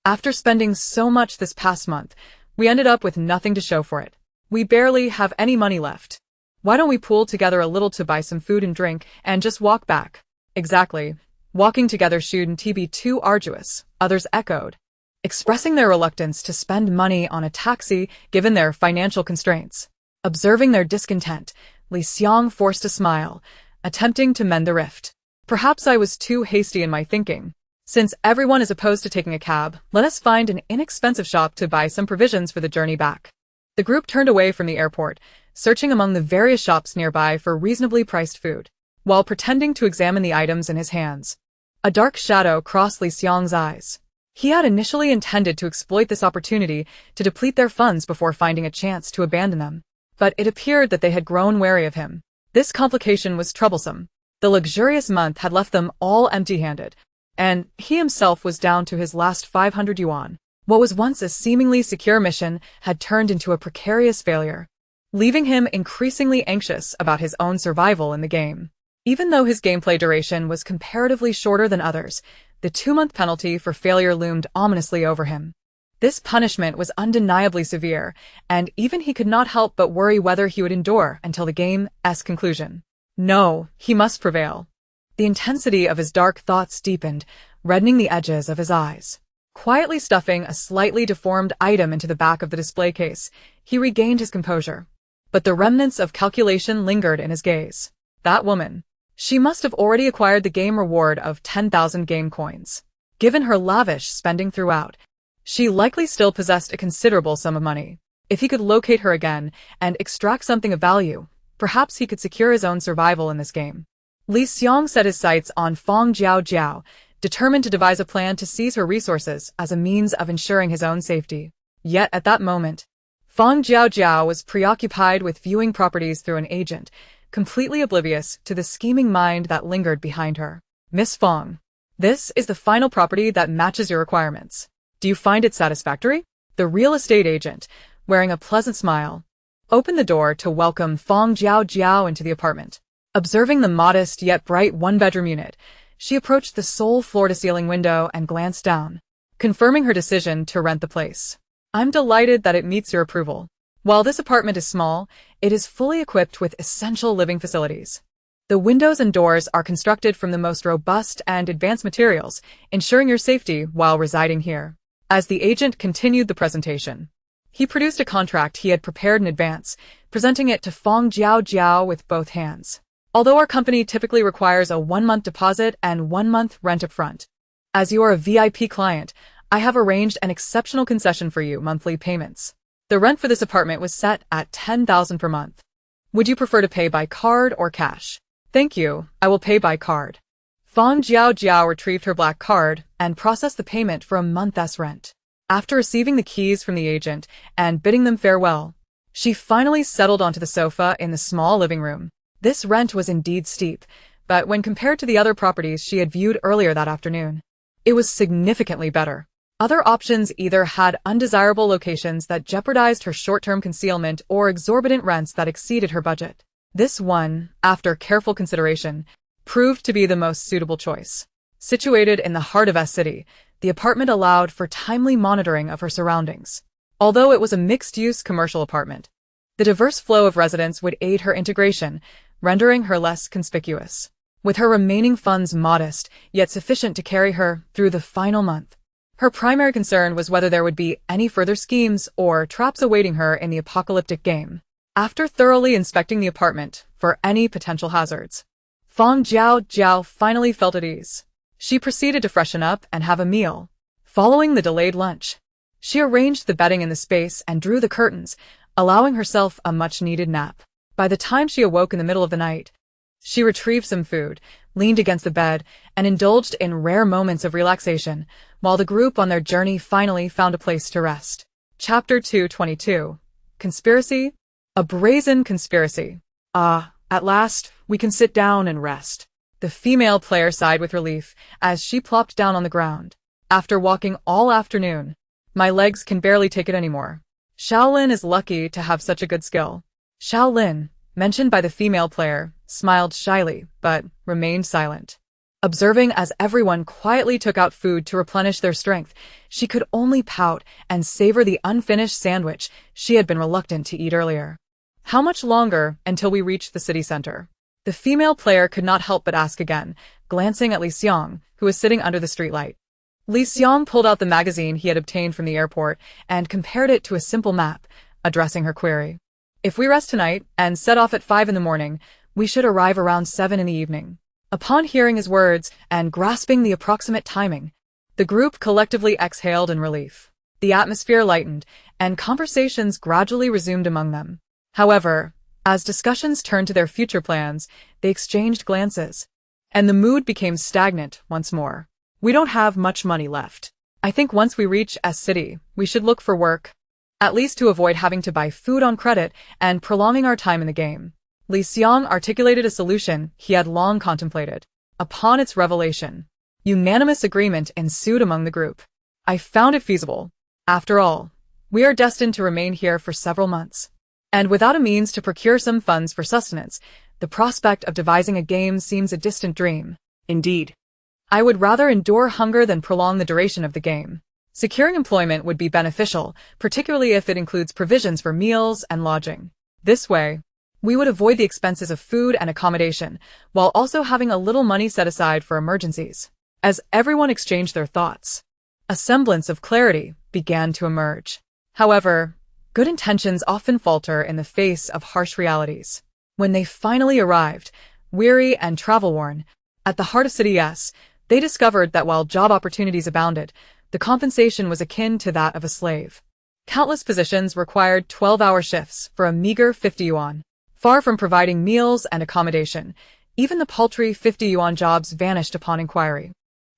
After spending so much this past month, we ended up with nothing to show for it. We barely have any money left. Why don't we pool together a little to buy some food and drink and just walk back?" "Exactly. Walking together shouldn't be too arduous," others echoed, expressing their reluctance to spend money on a taxi given their financial constraints. Observing their discontent, Li Xiang forced a smile, attempting to mend the rift. "Perhaps I was too hasty in my thinking. Since everyone is opposed to taking a cab, let us find an inexpensive shop to buy some provisions for the journey back." The group turned away from the airport, searching among the various shops nearby for reasonably priced food, while pretending to examine the items in his hands. A dark shadow crossed Li Xiang's eyes. He had initially intended to exploit this opportunity to deplete their funds before finding a chance to abandon them, but it appeared that they had grown wary of him. This complication was troublesome. The luxurious month had left them all empty-handed, and he himself was down to his last 500 yuan. What was once a seemingly secure mission had turned into a precarious failure, leaving him increasingly anxious about his own survival in the game. Even though his gameplay duration was comparatively shorter than others, the 2-month penalty for failure loomed ominously over him. This punishment was undeniably severe, and even he could not help but worry whether he would endure until the game's conclusion. No, he must prevail. The intensity of his dark thoughts deepened, reddening the edges of his eyes. Quietly stuffing a slightly deformed item into the back of the display case, he regained his composure. But the remnants of calculation lingered in his gaze. That woman. She must have already acquired the game reward of 10,000 game coins. Given her lavish spending throughout, she likely still possessed a considerable sum of money. If he could locate her again and extract something of value, perhaps he could secure his own survival in this game. Li Xiong set his sights on Fang Jiaojiao, determined to devise a plan to seize her resources as a means of ensuring his own safety. Yet at that moment, Fang Jiaojiao was preoccupied with viewing properties through an agent, completely oblivious to the scheming mind that lingered behind her. Miss Fang, this is the final property that matches your requirements. Do you find it satisfactory? The real estate agent, wearing a pleasant smile, opened the door to welcome Fang Jiaojiao into the apartment. Observing the modest yet bright one-bedroom unit, she approached the sole floor-to-ceiling window and glanced down, confirming her decision to rent the place. I'm delighted that it meets your approval. While this apartment is small, it is fully equipped with essential living facilities. The windows and doors are constructed from the most robust and advanced materials, ensuring your safety while residing here. As the agent continued the presentation, he produced a contract he had prepared in advance, presenting it to Fang Jiaojiao with both hands. Although our company typically requires a 1-month deposit and 1-month rent up front, as you are a VIP client, I have arranged an exceptional concession for you: monthly payments. The rent for this apartment was set at 10,000 per month. Would you prefer to pay by card or cash? Thank you, I will pay by card. Fang Jiaojiao retrieved her black card and processed the payment for a month's rent. After receiving the keys from the agent and bidding them farewell, she finally settled onto the sofa in the small living room. This rent was indeed steep, but when compared to the other properties she had viewed earlier that afternoon, it was significantly better. Other options either had undesirable locations that jeopardized her short-term concealment or exorbitant rents that exceeded her budget. This one, after careful consideration, proved to be the most suitable choice. Situated in the heart of S City, the apartment allowed for timely monitoring of her surroundings. Although it was a mixed-use commercial apartment, the diverse flow of residents would aid her integration, rendering her less conspicuous. With her remaining funds modest, yet sufficient to carry her through the final month, her primary concern was whether there would be any further schemes or traps awaiting her in the apocalyptic game. After thoroughly inspecting the apartment for any potential hazards, Fang Jiaojiao finally felt at ease. She proceeded to freshen up and have a meal. Following the delayed lunch, she arranged the bedding in the space and drew the curtains, allowing herself a much-needed nap. By the time she awoke in the middle of the night, she retrieved some food, leaned against the bed, and indulged in rare moments of relaxation, while the group on their journey finally found a place to rest. Chapter 222. Conspiracy? A brazen conspiracy. Ah, at last, we can sit down and rest. The female player sighed with relief as she plopped down on the ground. After walking all afternoon, my legs can barely take it anymore. Shaolin is lucky to have such a good skill. Shaolin, mentioned by the female player, smiled shyly, but remained silent. Observing as everyone quietly took out food to replenish their strength, she could only pout and savor the unfinished sandwich she had been reluctant to eat earlier. How much longer until we reach the city center? The female player could not help but ask again, glancing at Li Xiong, who was sitting under the streetlight. Li Xiong pulled out the magazine he had obtained from the airport and compared it to a simple map, addressing her query. If we rest tonight and set off at 5 in the morning, we should arrive around 7 in the evening. Upon hearing his words and grasping the approximate timing, the group collectively exhaled in relief. The atmosphere lightened, and conversations gradually resumed among them. However, as discussions turned to their future plans, they exchanged glances, and the mood became stagnant once more. We don't have much money left. I think once we reach S City, we should look for work, at least to avoid having to buy food on credit and prolonging our time in the game. Li Xiong articulated a solution he had long contemplated. Upon its revelation, unanimous agreement ensued among the group. I found it feasible. After all, we are destined to remain here for several months, and without a means to procure some funds for sustenance, the prospect of devising a game seems a distant dream. Indeed, I would rather endure hunger than prolong the duration of the game. Securing employment would be beneficial, particularly if it includes provisions for meals and lodging. This way, we would avoid the expenses of food and accommodation, while also having a little money set aside for emergencies. As everyone exchanged their thoughts, a semblance of clarity began to emerge. However, good intentions often falter in the face of harsh realities. When they finally arrived, weary and travel-worn, at the heart of City S, they discovered that while job opportunities abounded, the compensation was akin to that of a slave. Countless positions required 12-hour shifts for a meager 50 yuan. Far from providing meals and accommodation, even the paltry 50 yuan jobs vanished upon inquiry,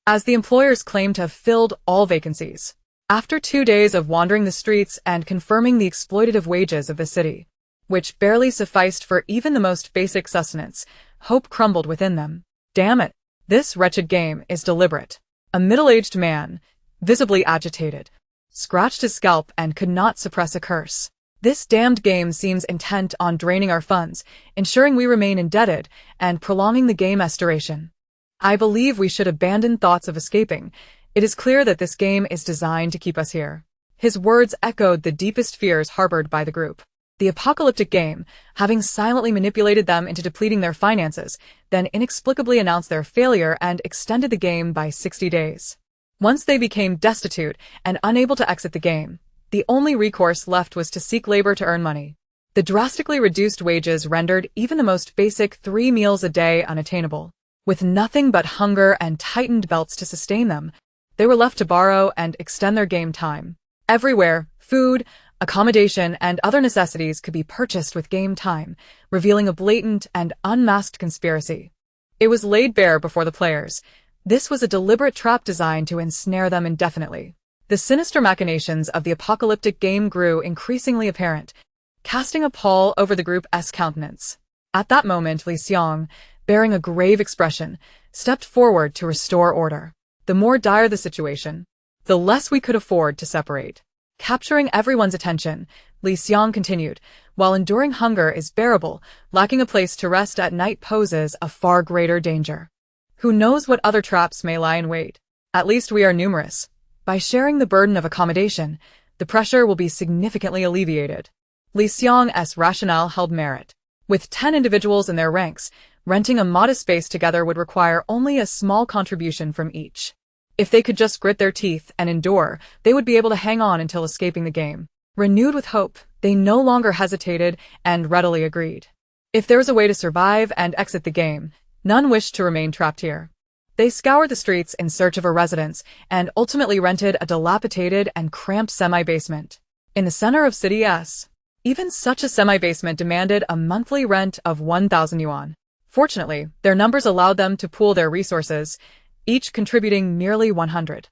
as the employers claimed to have filled all vacancies. After 2 days of wandering the streets and confirming the exploitative wages of the city, which barely sufficed for even the most basic sustenance, hope crumbled within them. Damn it! This wretched game is deliberate. A middle-aged man, visibly agitated, scratched his scalp and could not suppress a curse. This damned game seems intent on draining our funds, ensuring we remain indebted, and prolonging the game's duration. I believe we should abandon thoughts of escaping. It is clear that this game is designed to keep us here. His words echoed the deepest fears harbored by the group. The apocalyptic game, having silently manipulated them into depleting their finances, then inexplicably announced their failure and extended the game by 60 days. Once they became destitute and unable to exit the game, the only recourse left was to seek labor to earn money. The drastically reduced wages rendered even the most basic 3 meals a day unattainable. With nothing but hunger and tightened belts to sustain them, they were left to borrow and extend their game time. Everywhere, food, accommodation, and other necessities could be purchased with game time, revealing a blatant and unmasked conspiracy. It was laid bare before the players. This was a deliberate trap designed to ensnare them indefinitely. The sinister machinations of the apocalyptic game grew increasingly apparent, casting a pall over the group's countenance. At that moment, Li Xiang, bearing a grave expression, stepped forward to restore order. The more dire the situation, the less we could afford to separate. Capturing everyone's attention, Li Xiang continued, while enduring hunger is bearable, lacking a place to rest at night poses a far greater danger. Who knows what other traps may lie in wait? At least we are numerous. By sharing the burden of accommodation, the pressure will be significantly alleviated. Li Xiang's rationale held merit. With 10 individuals in their ranks, renting a modest space together would require only a small contribution from each. If they could just grit their teeth and endure, they would be able to hang on until escaping the game. Renewed with hope, they no longer hesitated and readily agreed. If there was a way to survive and exit the game, none wished to remain trapped here. They scoured the streets in search of a residence and ultimately rented a dilapidated and cramped semi-basement. In the center of City S, even such a semi-basement demanded a monthly rent of 1,000 yuan. Fortunately, their numbers allowed them to pool their resources, each contributing merely 100.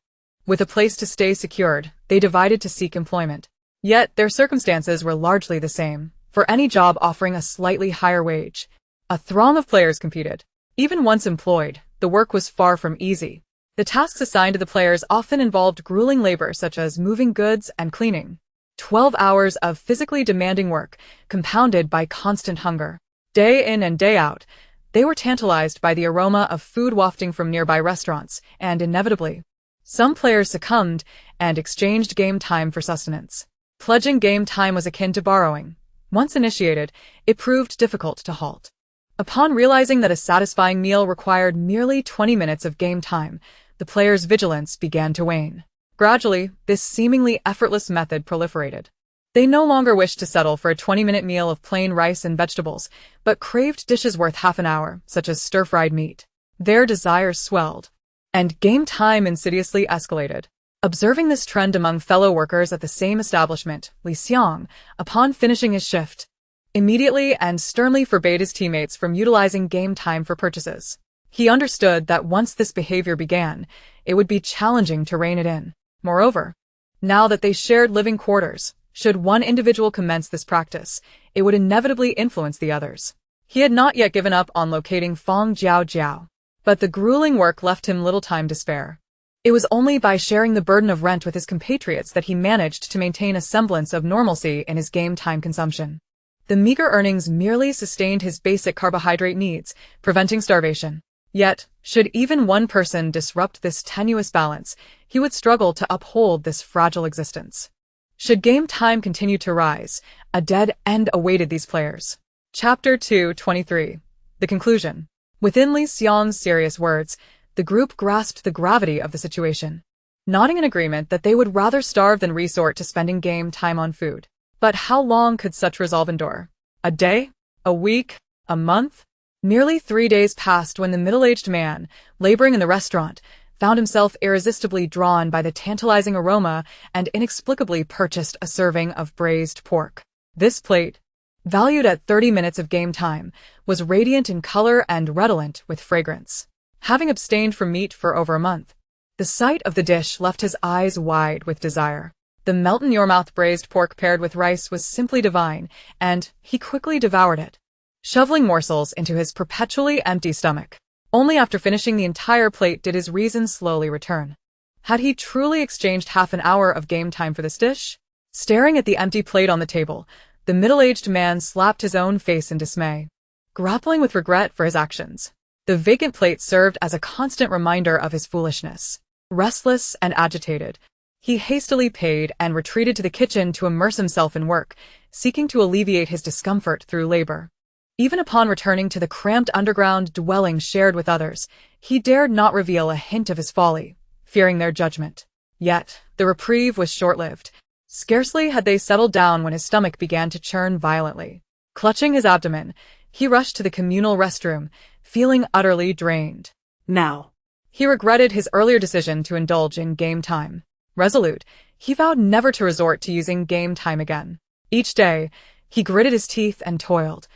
With a place to stay secured, they divided to seek employment. Yet their circumstances were largely the same, for any job offering a slightly higher wage. A throng of players competed. Even once employed, the work was far from easy. The tasks assigned to the players often involved grueling labor such as moving goods and cleaning. 12 hours of physically demanding work, compounded by constant hunger. Day in and day out, they were tantalized by the aroma of food wafting from nearby restaurants, and inevitably, some players succumbed and exchanged game time for sustenance. Pledging game time was akin to borrowing. Once initiated, it proved difficult to halt. Upon realizing that a satisfying meal required merely 20 minutes of game time, the players' vigilance began to wane. Gradually, this seemingly effortless method proliferated. They no longer wished to settle for a 20-minute meal of plain rice and vegetables, but craved dishes worth half an hour, such as stir-fried meat. Their desires swelled, and game time insidiously escalated. Observing this trend among fellow workers at the same establishment, Li Xiang, upon finishing his shift, immediately and sternly forbade his teammates from utilizing game time for purchases. He understood that once this behavior began, it would be challenging to rein it in. Moreover, now that they shared living quarters, should one individual commence this practice, it would inevitably influence the others. He had not yet given up on locating Fang Jiaojiao, but the grueling work left him little time to spare. It was only by sharing the burden of rent with his compatriots that he managed to maintain a semblance of normalcy in his game time consumption. The meager earnings merely sustained his basic carbohydrate needs, preventing starvation. Yet, should even one person disrupt this tenuous balance, he would struggle to uphold this fragile existence. Should game time continue to rise, a dead end awaited these players. Chapter 2:23. The conclusion. Within Li Xiang's serious words, the group grasped the gravity of the situation, nodding in agreement that they would rather starve than resort to spending game time on food. But how long could such resolve endure? A day? A week? A month? Nearly 3 days passed when the middle-aged man, laboring in the restaurant, found himself irresistibly drawn by the tantalizing aroma and inexplicably purchased a serving of braised pork. This plate, valued at 30 minutes of game time, was radiant in color and redolent with fragrance. Having abstained from meat for over a month, the sight of the dish left his eyes wide with desire. The melt-in-your-mouth braised pork paired with rice was simply divine, and he quickly devoured it, shoveling morsels into his perpetually empty stomach. Only after finishing the entire plate did his reason slowly return. Had he truly exchanged half an hour of game time for this dish? Staring at the empty plate on the table, the middle-aged man slapped his own face in dismay, grappling with regret for his actions. The vacant plate served as a constant reminder of his foolishness. Restless and agitated, he hastily paid and retreated to the kitchen to immerse himself in work, seeking to alleviate his discomfort through labor. Even upon returning to the cramped underground dwelling shared with others, he dared not reveal a hint of his folly, fearing their judgment. Yet, the reprieve was short-lived. Scarcely had they settled down when his stomach began to churn violently. Clutching his abdomen, he rushed to the communal restroom, feeling utterly drained. Now. He regretted his earlier decision to indulge in game time. Resolute, he vowed never to resort to using game time again. Each day, he gritted his teeth and toiled,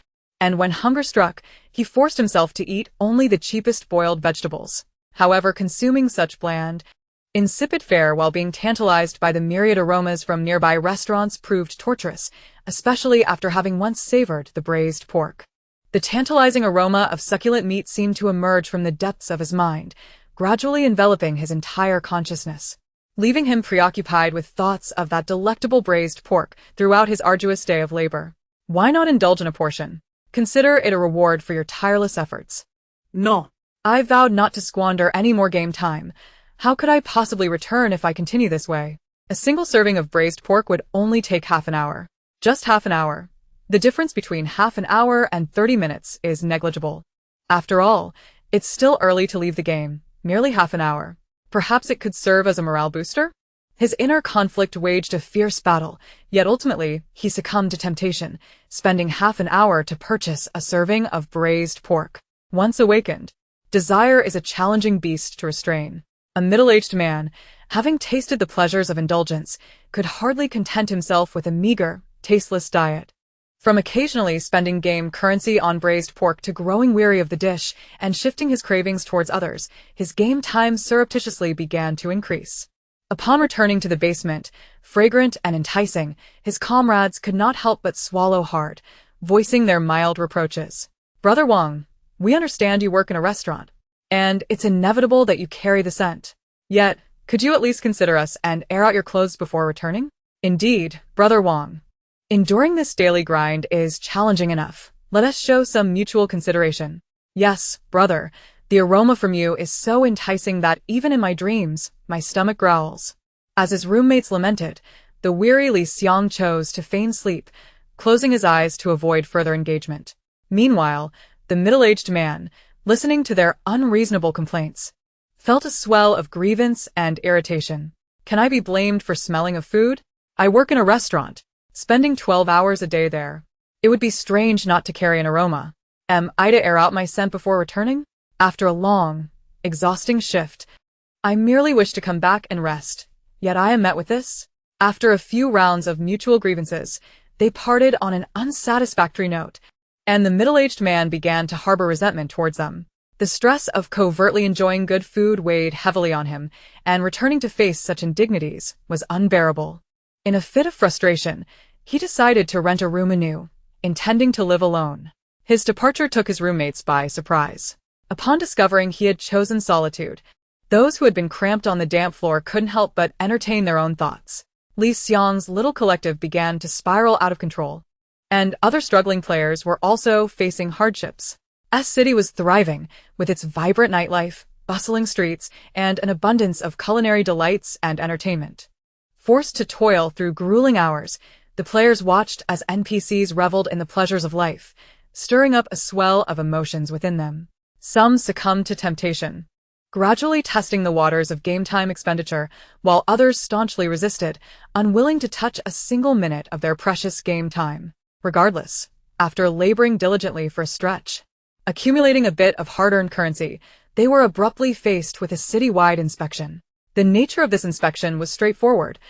and when hunger struck, he forced himself to eat only the cheapest boiled vegetables. However, consuming such bland, insipid fare while being tantalized by the myriad aromas from nearby restaurants proved torturous, especially after having once savored the braised pork. The tantalizing aroma of succulent meat seemed to emerge from the depths of his mind, gradually enveloping his entire consciousness, leaving him preoccupied with thoughts of that delectable braised pork throughout his arduous day of labor. Why not indulge in a portion? Consider it a reward for your tireless efforts. No. I vowed not to squander any more game time. How could I possibly return if I continue this way? A single serving of braised pork would only take half an hour. Just half an hour. The difference between half an hour and 30 minutes is negligible. After all, it's still early to leave the game, merely half an hour. Perhaps it could serve as a morale booster? His inner conflict waged a fierce battle, yet ultimately he succumbed to temptation, spending half an hour to purchase a serving of braised pork. Once awakened, desire is a challenging beast to restrain. A middle-aged man, having tasted the pleasures of indulgence, could hardly content himself with a meager, tasteless diet. From occasionally spending game currency on braised pork to growing weary of the dish and shifting his cravings towards others, his game time surreptitiously began to increase. Upon returning to the basement, fragrant and enticing, his comrades could not help but swallow hard, voicing their mild reproaches. "Brother Wang, we understand you work in a restaurant, and it's inevitable that you carry the scent. Yet, could you at least consider us and air out your clothes before returning?" "Indeed, Brother Wang. Enduring this daily grind is challenging enough. Let us show some mutual consideration." "Yes, brother, the aroma from you is so enticing that even in my dreams, my stomach growls." As his roommates lamented, the weary Li Xiang chose to feign sleep, closing his eyes to avoid further engagement. Meanwhile, the middle-aged man, listening to their unreasonable complaints, felt a swell of grievance and irritation. "Can I be blamed for smelling of food? I work in a restaurant, spending 12 hours a day there. It would be strange not to carry an aroma. Am I to air out my scent before returning? After a long, exhausting shift, I merely wish to come back and rest, yet I am met with this." After a few rounds of mutual grievances, they parted on an unsatisfactory note, and the middle-aged man began to harbor resentment towards them. The stress of covertly enjoying good food weighed heavily on him, and returning to face such indignities was unbearable. In a fit of frustration, he decided to rent a room anew, intending to live alone. His departure took his roommates by surprise. Upon discovering he had chosen solitude, those who had been cramped on the damp floor couldn't help but entertain their own thoughts. Li Xiang's little collective began to spiral out of control, and other struggling players were also facing hardships. S-City was thriving, with its vibrant nightlife, bustling streets, and an abundance of culinary delights and entertainment. Forced to toil through grueling hours, the players watched as NPCs reveled in the pleasures of life, stirring up a swell of emotions within them. Some succumbed to temptation, gradually testing the waters of game-time expenditure, while others staunchly resisted, unwilling to touch a single minute of their precious game time. Regardless, after laboring diligently for a stretch, accumulating a bit of hard-earned currency, they were abruptly faced with a city-wide inspection. The nature of this inspection was straightforward,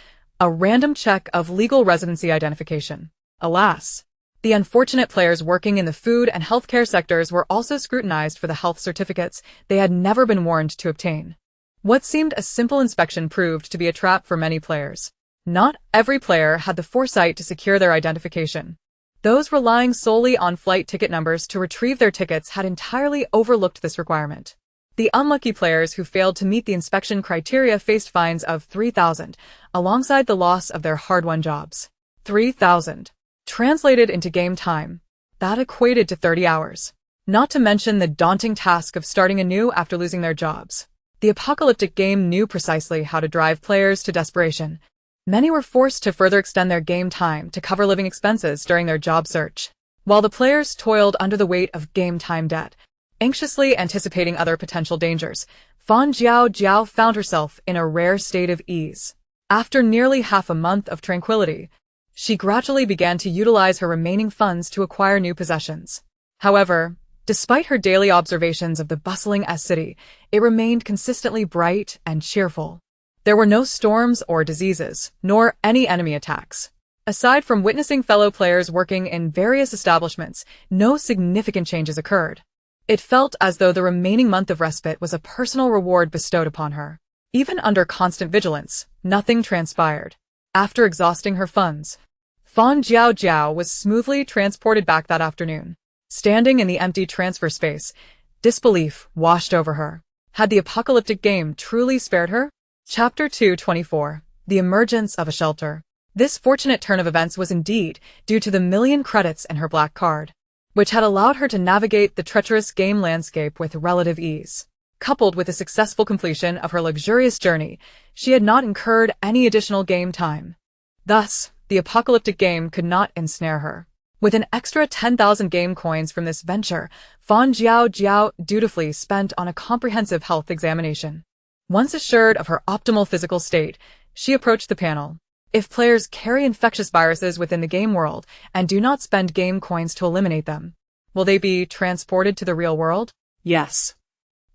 a random check of legal residency identification. Alas, the unfortunate players working in the food and healthcare sectors were also scrutinized for the health certificates they had never been warned to obtain. What seemed a simple inspection proved to be a trap for many players. Not every player had the foresight to secure their identification. Those relying solely on flight ticket numbers to retrieve their tickets had entirely overlooked this requirement. The unlucky players who failed to meet the inspection criteria faced fines of 3,000, alongside the loss of their hard-won jobs. 3,000. Translated into game time, that equated to 30 hours. Not to mention the daunting task of starting anew after losing their jobs. The apocalyptic game knew precisely how to drive players to desperation. Many were forced to further extend their game time to cover living expenses during their job search, while the players toiled under the weight of game time debt. Anxiously anticipating other potential dangers, Fang Jiaojiao found herself in a rare state of ease. After nearly half a month of tranquility, she gradually began to utilize her remaining funds to acquire new possessions. However, despite her daily observations of the bustling S-City, it remained consistently bright and cheerful. There were no storms or diseases, nor any enemy attacks. Aside from witnessing fellow players working in various establishments, no significant changes occurred. It felt as though the remaining month of respite was a personal reward bestowed upon her. Even under constant vigilance, nothing transpired. After exhausting her funds, Fang Jiaojiao was smoothly transported back that afternoon. Standing in the empty transfer space, disbelief washed over her. Had the apocalyptic game truly spared her? Chapter 224. The Emergence of a Shelter. This fortunate turn of events was indeed due to the million credits in her black card, which had allowed her to navigate the treacherous game landscape with relative ease. Coupled with the successful completion of her luxurious journey, she had not incurred any additional game time. Thus, the apocalyptic game could not ensnare her. With an extra 10,000 game coins from this venture, Fang Jiaojiao dutifully spent on a comprehensive health examination. Once assured of her optimal physical state, she approached the panel. If players carry infectious viruses within the game world and do not spend game coins to eliminate them, will they be transported to the real world? Yes.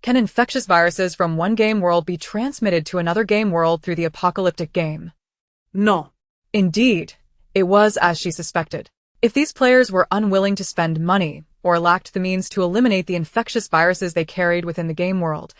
Can infectious viruses from one game world be transmitted to another game world through the apocalyptic game? No. Indeed, it was as she suspected. If these players were unwilling to spend money or lacked the means to eliminate the infectious viruses they carried within the game world,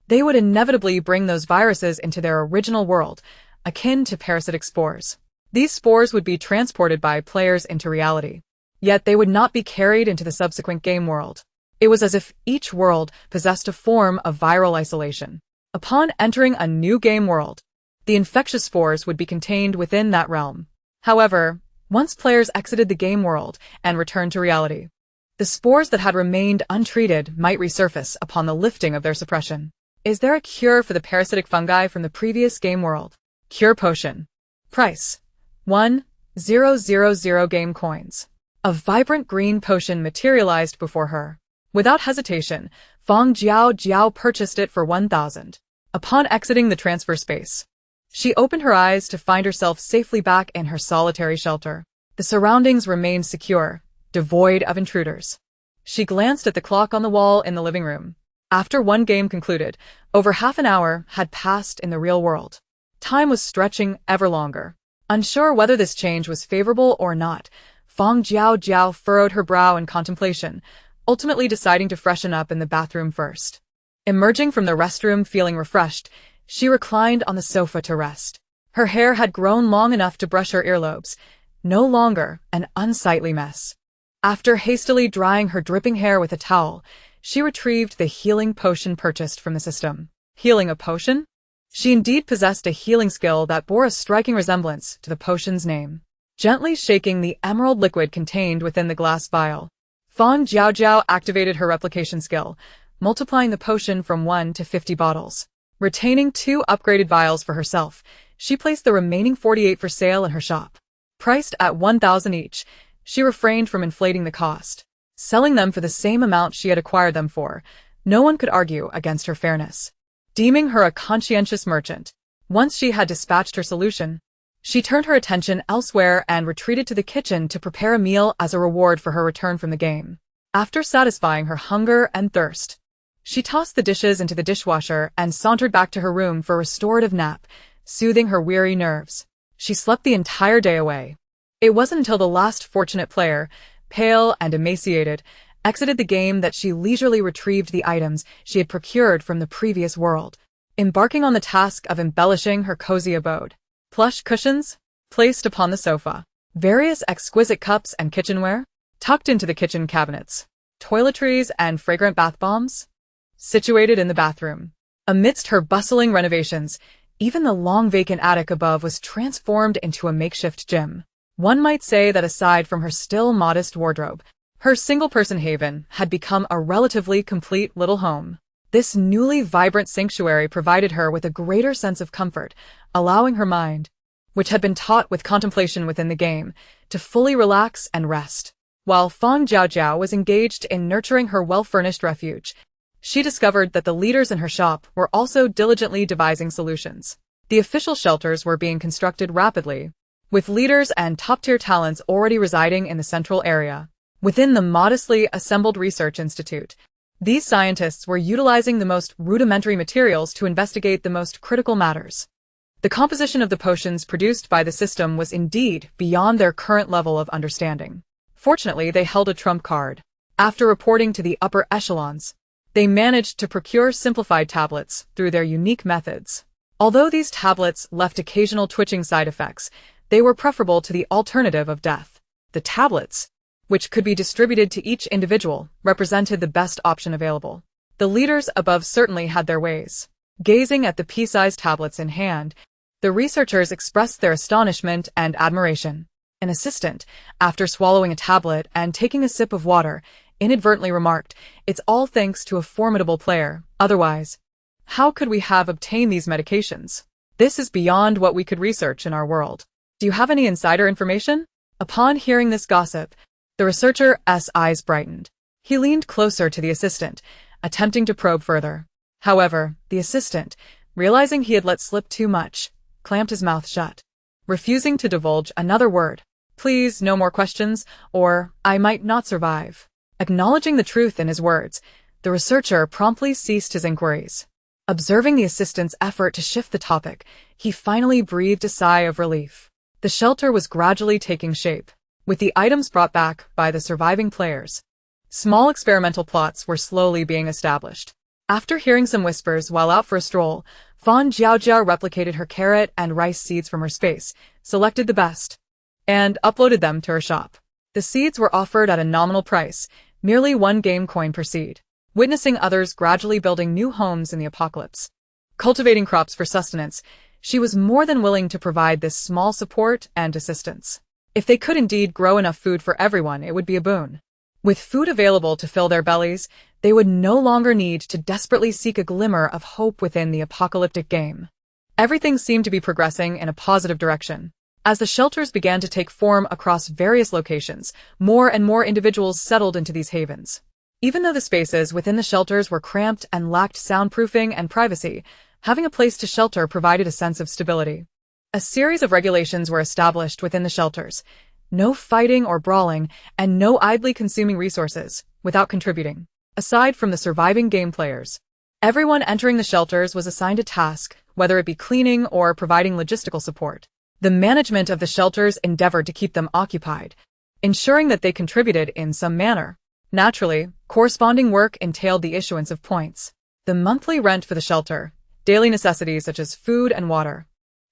they would inevitably bring those viruses into their original world, akin to parasitic spores. These spores would be transported by players into reality. Yet they would not be carried into the subsequent game world. It was as if each world possessed a form of viral isolation. Upon entering a new game world, the infectious spores would be contained within that realm. However, once players exited the game world and returned to reality, the spores that had remained untreated might resurface upon the lifting of their suppression. Is there a cure for the parasitic fungi from the previous game world? Cure potion. Price: 1,000 game coins. A vibrant green potion materialized before her. Without hesitation, Fang Jiaojiao purchased it for 1,000. Upon exiting the transfer space, she opened her eyes to find herself safely back in her solitary shelter. The surroundings remained secure, devoid of intruders. She glanced at the clock on the wall in the living room. After one game concluded, over half an hour had passed in the real world. Time was stretching ever longer. Unsure whether this change was favorable or not, Fang Jiaojiao furrowed her brow in contemplation, ultimately deciding to freshen up in the bathroom first. Emerging from the restroom feeling refreshed, she reclined on the sofa to rest. Her hair had grown long enough to brush her earlobes, no longer an unsightly mess. After hastily drying her dripping hair with a towel, she retrieved the healing potion purchased from the system. Healing a potion? She indeed possessed a healing skill that bore a striking resemblance to the potion's name. Gently shaking the emerald liquid contained within the glass vial, Fang Jiaojiao activated her replication skill, multiplying the potion from 1 to 50 bottles. Retaining 2 upgraded vials for herself, she placed the remaining 48 for sale in her shop. Priced at 1,000 each, she refrained from inflating the cost. Selling them for the same amount she had acquired them for, no one could argue against her fairness. Deeming her a conscientious merchant, once she had dispatched her solution, she turned her attention elsewhere and retreated to the kitchen to prepare a meal as a reward for her return from the game. After satisfying her hunger and thirst, She tossed the dishes into the dishwasher and sauntered back to her room for a restorative nap, soothing her weary nerves. She slept the entire day away. It wasn't until the last fortunate player, pale and emaciated, exited the game that she leisurely retrieved the items she had procured from the previous world, embarking on the task of embellishing her cozy abode. Plush cushions, placed upon the sofa. Various exquisite cups and kitchenware, tucked into the kitchen cabinets. Toiletries and fragrant bath bombs, situated in the bathroom. Amidst her bustling renovations, even the long vacant attic above was transformed into a makeshift gym. One might say that aside from her still modest wardrobe, her single-person haven had become a relatively complete little home. This newly vibrant sanctuary provided her with a greater sense of comfort, allowing her mind, which had been taught with contemplation within the game, to fully relax and rest. While Fang Jiaojiao was engaged in nurturing her well-furnished refuge, she discovered that the leaders in her shop were also diligently devising solutions. The official shelters were being constructed rapidly, with leaders and top-tier talents already residing in the central area. Within the modestly assembled research institute, these scientists were utilizing the most rudimentary materials to investigate the most critical matters. The composition of the potions produced by the system was indeed beyond their current level of understanding. Fortunately, they held a trump card. After reporting to the upper echelons, they managed to procure simplified tablets through their unique methods. Although these tablets left occasional twitching side effects, they were preferable to the alternative of death. The tablets, which could be distributed to each individual, represented the best option available. The leaders above certainly had their ways. Gazing at the pea-sized tablets in hand, the researchers expressed their astonishment and admiration. An assistant, after swallowing a tablet and taking a sip of water, inadvertently remarked, "It's all thanks to a formidable player. Otherwise, how could we have obtained these medications? This is beyond what we could research in our world. Do you have any insider information?" Upon hearing this gossip, the researcher's eyes brightened. He leaned closer to the assistant, attempting to probe further. However, the assistant, realizing he had let slip too much, clamped his mouth shut, refusing to divulge another word. "Please, no more questions, or I might not survive." Acknowledging the truth in his words, the researcher promptly ceased his inquiries. Observing the assistant's effort to shift the topic, he finally breathed a sigh of relief. The shelter was gradually taking shape, with the items brought back by the surviving players. Small experimental plots were slowly being established. After hearing some whispers while out for a stroll, Fang Jiaojiao replicated her carrot and rice seeds from her space, selected the best, and uploaded them to her shop. The seeds were offered at a nominal price, merely 1 game coin per seed. Witnessing others gradually building new homes in the apocalypse, cultivating crops for sustenance, she was more than willing to provide this small support and assistance. If they could indeed grow enough food for everyone, it would be a boon. With food available to fill their bellies, they would no longer need to desperately seek a glimmer of hope within the apocalyptic game. Everything seemed to be progressing in a positive direction. As the shelters began to take form across various locations, more and more individuals settled into these havens. Even though the spaces within the shelters were cramped and lacked soundproofing and privacy, having a place to shelter provided a sense of stability. A series of regulations were established within the shelters. No fighting or brawling, and no idly consuming resources without contributing. Aside from the surviving game players, everyone entering the shelters was assigned a task, whether it be cleaning or providing logistical support. The management of the shelters endeavored to keep them occupied, ensuring that they contributed in some manner. Naturally, corresponding work entailed the issuance of points. The monthly rent for the shelter, daily necessities such as food and water,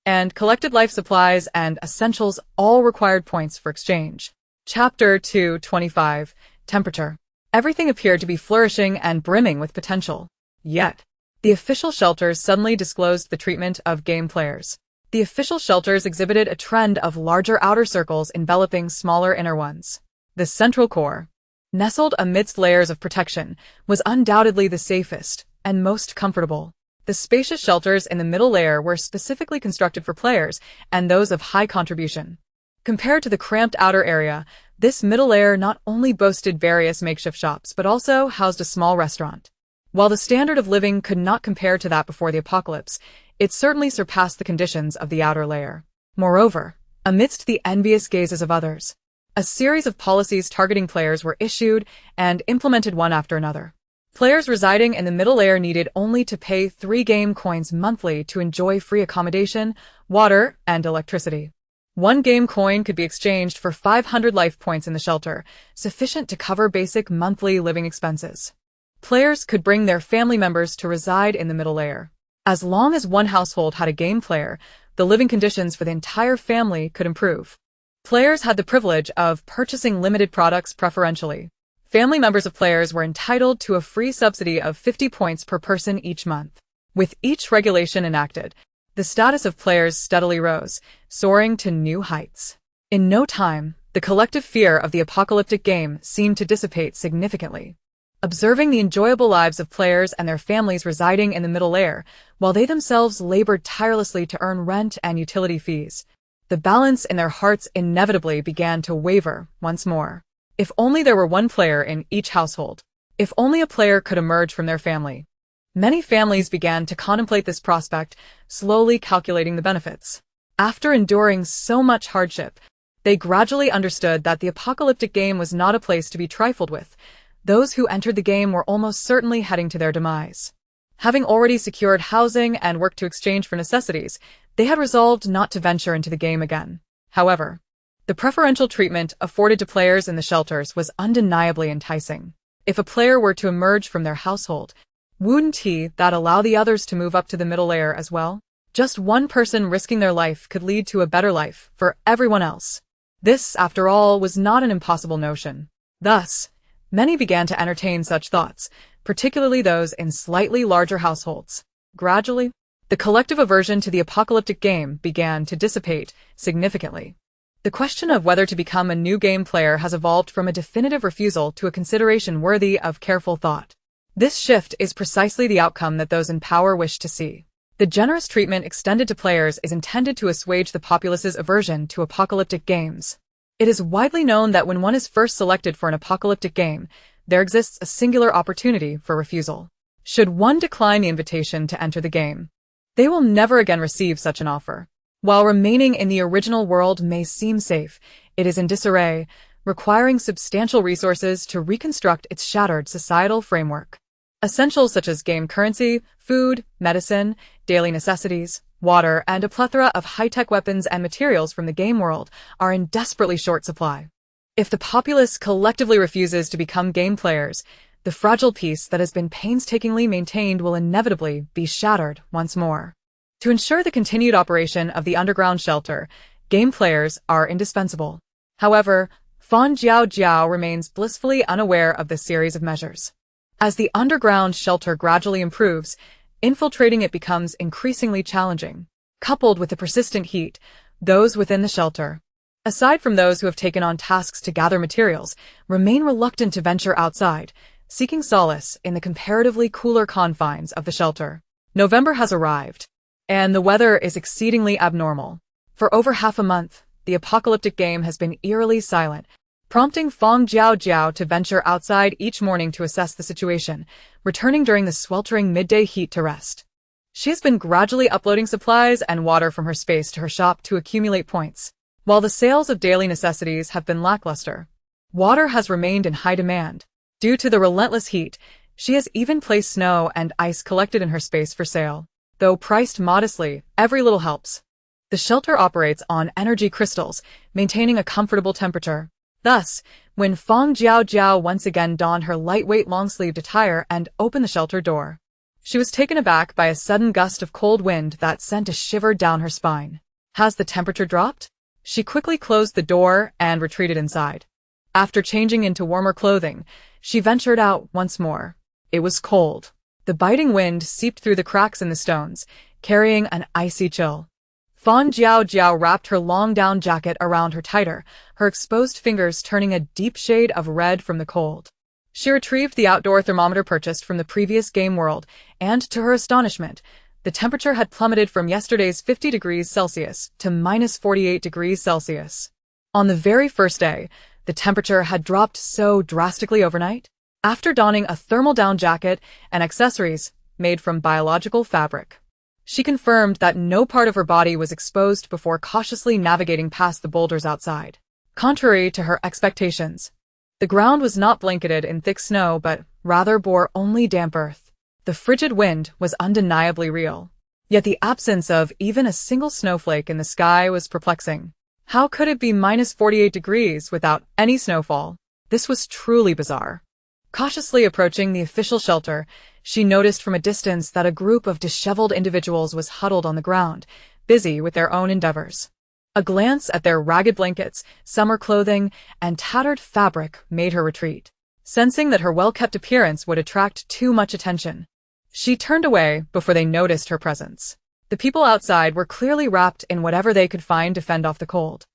and collected life supplies and essentials all required points for exchange. Chapter 225, Temperature. Everything appeared to be flourishing and brimming with potential. Yet, the official shelters suddenly disclosed the treatment of game players. The official shelters exhibited a trend of larger outer circles enveloping smaller inner ones. The central core, nestled amidst layers of protection, was undoubtedly the safest and most comfortable. The spacious shelters in the middle layer were specifically constructed for players and those of high contribution. Compared to the cramped outer area, this middle layer not only boasted various makeshift shops but also housed a small restaurant. While the standard of living could not compare to that before the apocalypse, it certainly surpassed the conditions of the outer layer. Moreover, amidst the envious gazes of others, a series of policies targeting players were issued and implemented one after another. Players residing in the middle layer needed only to pay 3 game coins monthly to enjoy free accommodation, water, and electricity. 1 game coin could be exchanged for 500 life points in the shelter, sufficient to cover basic monthly living expenses. Players could bring their family members to reside in the middle layer. As long as one household had a game player, the living conditions for the entire family could improve. Players had the privilege of purchasing limited products preferentially. Family members of players were entitled to a free subsidy of 50 points per person each month. With each regulation enacted, the status of players steadily rose, soaring to new heights. In no time, the collective fear of the apocalyptic game seemed to dissipate significantly. Observing the enjoyable lives of players and their families residing in the middle layer, while they themselves labored tirelessly to earn rent and utility fees, the balance in their hearts inevitably began to waver once more. If only there were one player in each household. If only a player could emerge from their family. Many families began to contemplate this prospect, slowly calculating the benefits. After enduring so much hardship, they gradually understood that the apocalyptic game was not a place to be trifled with. Those who entered the game were almost certainly heading to their demise. Having already secured housing and work to exchange for necessities, they had resolved not to venture into the game again. However, the preferential treatment afforded to players in the shelters was undeniably enticing. If a player were to emerge from their household, wouldn't that allow the others to move up to the middle layer as well? Just one person risking their life could lead to a better life for everyone else. This, after all, was not an impossible notion. Thus, many began to entertain such thoughts, particularly those in slightly larger households. Gradually, the collective aversion to the apocalyptic game began to dissipate significantly. The question of whether to become a new game player has evolved from a definitive refusal to a consideration worthy of careful thought. This shift is precisely the outcome that those in power wish to see. The generous treatment extended to players is intended to assuage the populace's aversion to apocalyptic games. It is widely known that when one is first selected for an apocalyptic game, there exists a singular opportunity for refusal. Should one decline the invitation to enter the game, they will never again receive such an offer. While remaining in the original world may seem safe, it is in disarray, requiring substantial resources to reconstruct its shattered societal framework. Essentials such as game currency, food, medicine, daily necessities, water, and a plethora of high-tech weapons and materials from the game world are in desperately short supply. If the populace collectively refuses to become game players, the fragile peace that has been painstakingly maintained will inevitably be shattered once more. To ensure the continued operation of the underground shelter, game players are indispensable. However, Fang Jiaojiao remains blissfully unaware of this series of measures. As the underground shelter gradually improves, infiltrating it becomes increasingly challenging. Coupled with the persistent heat, those within the shelter, aside from those who have taken on tasks to gather materials, remain reluctant to venture outside, seeking solace in the comparatively cooler confines of the shelter. November has arrived, and the weather is exceedingly abnormal. For over half a month, the apocalyptic game has been eerily silent, prompting Fang Jiaojiao to venture outside each morning to assess the situation, returning during the sweltering midday heat to rest. She has been gradually uploading supplies and water from her space to her shop to accumulate points. While the sales of daily necessities have been lackluster, water has remained in high demand. Due to the relentless heat, she has even placed snow and ice collected in her space for sale. Though priced modestly, every little helps. The shelter operates on energy crystals, maintaining a comfortable temperature. Thus, when Fang Jiaojiao once again donned her lightweight long-sleeved attire and opened the shelter door, she was taken aback by a sudden gust of cold wind that sent a shiver down her spine. Has the temperature dropped? She quickly closed the door and retreated inside. After changing into warmer clothing, she ventured out once more. It was cold. The biting wind seeped through the cracks in the stones, carrying an icy chill. Fang Jiaojiao wrapped her long down jacket around her tighter, her exposed fingers turning a deep shade of red from the cold. She retrieved the outdoor thermometer purchased from the previous game world, and to her astonishment, the temperature had plummeted from yesterday's 50 degrees Celsius to minus 48 degrees Celsius. On the very first day, the temperature had dropped so drastically overnight. After donning a thermal down jacket and accessories made from biological fabric, she confirmed that no part of her body was exposed before cautiously navigating past the boulders outside. Contrary to her expectations, the ground was not blanketed in thick snow but rather bore only damp earth. The frigid wind was undeniably real. Yet the absence of even a single snowflake in the sky was perplexing. How could it be minus 48 degrees without any snowfall? This was truly bizarre. Cautiously approaching the official shelter, she noticed from a distance that a group of disheveled individuals was huddled on the ground, busy with their own endeavors. A glance at their ragged blankets, summer clothing, and tattered fabric made her retreat. Sensing that her well-kept appearance would attract too much attention, she turned away before they noticed her presence. The people outside were clearly wrapped in whatever they could find to fend off the cold.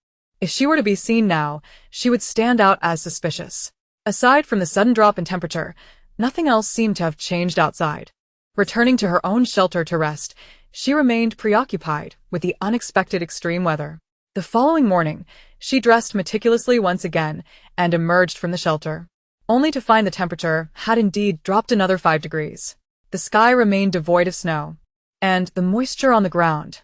If she were to be seen now, she would stand out as suspicious. Aside from the sudden drop in temperature, nothing else seemed to have changed outside. Returning to her own shelter to rest, she remained preoccupied with the unexpected extreme weather. The following morning, she dressed meticulously once again and emerged from the shelter, only to find the temperature had indeed dropped another 5 degrees. The sky remained devoid of snow, and the moisture on the ground.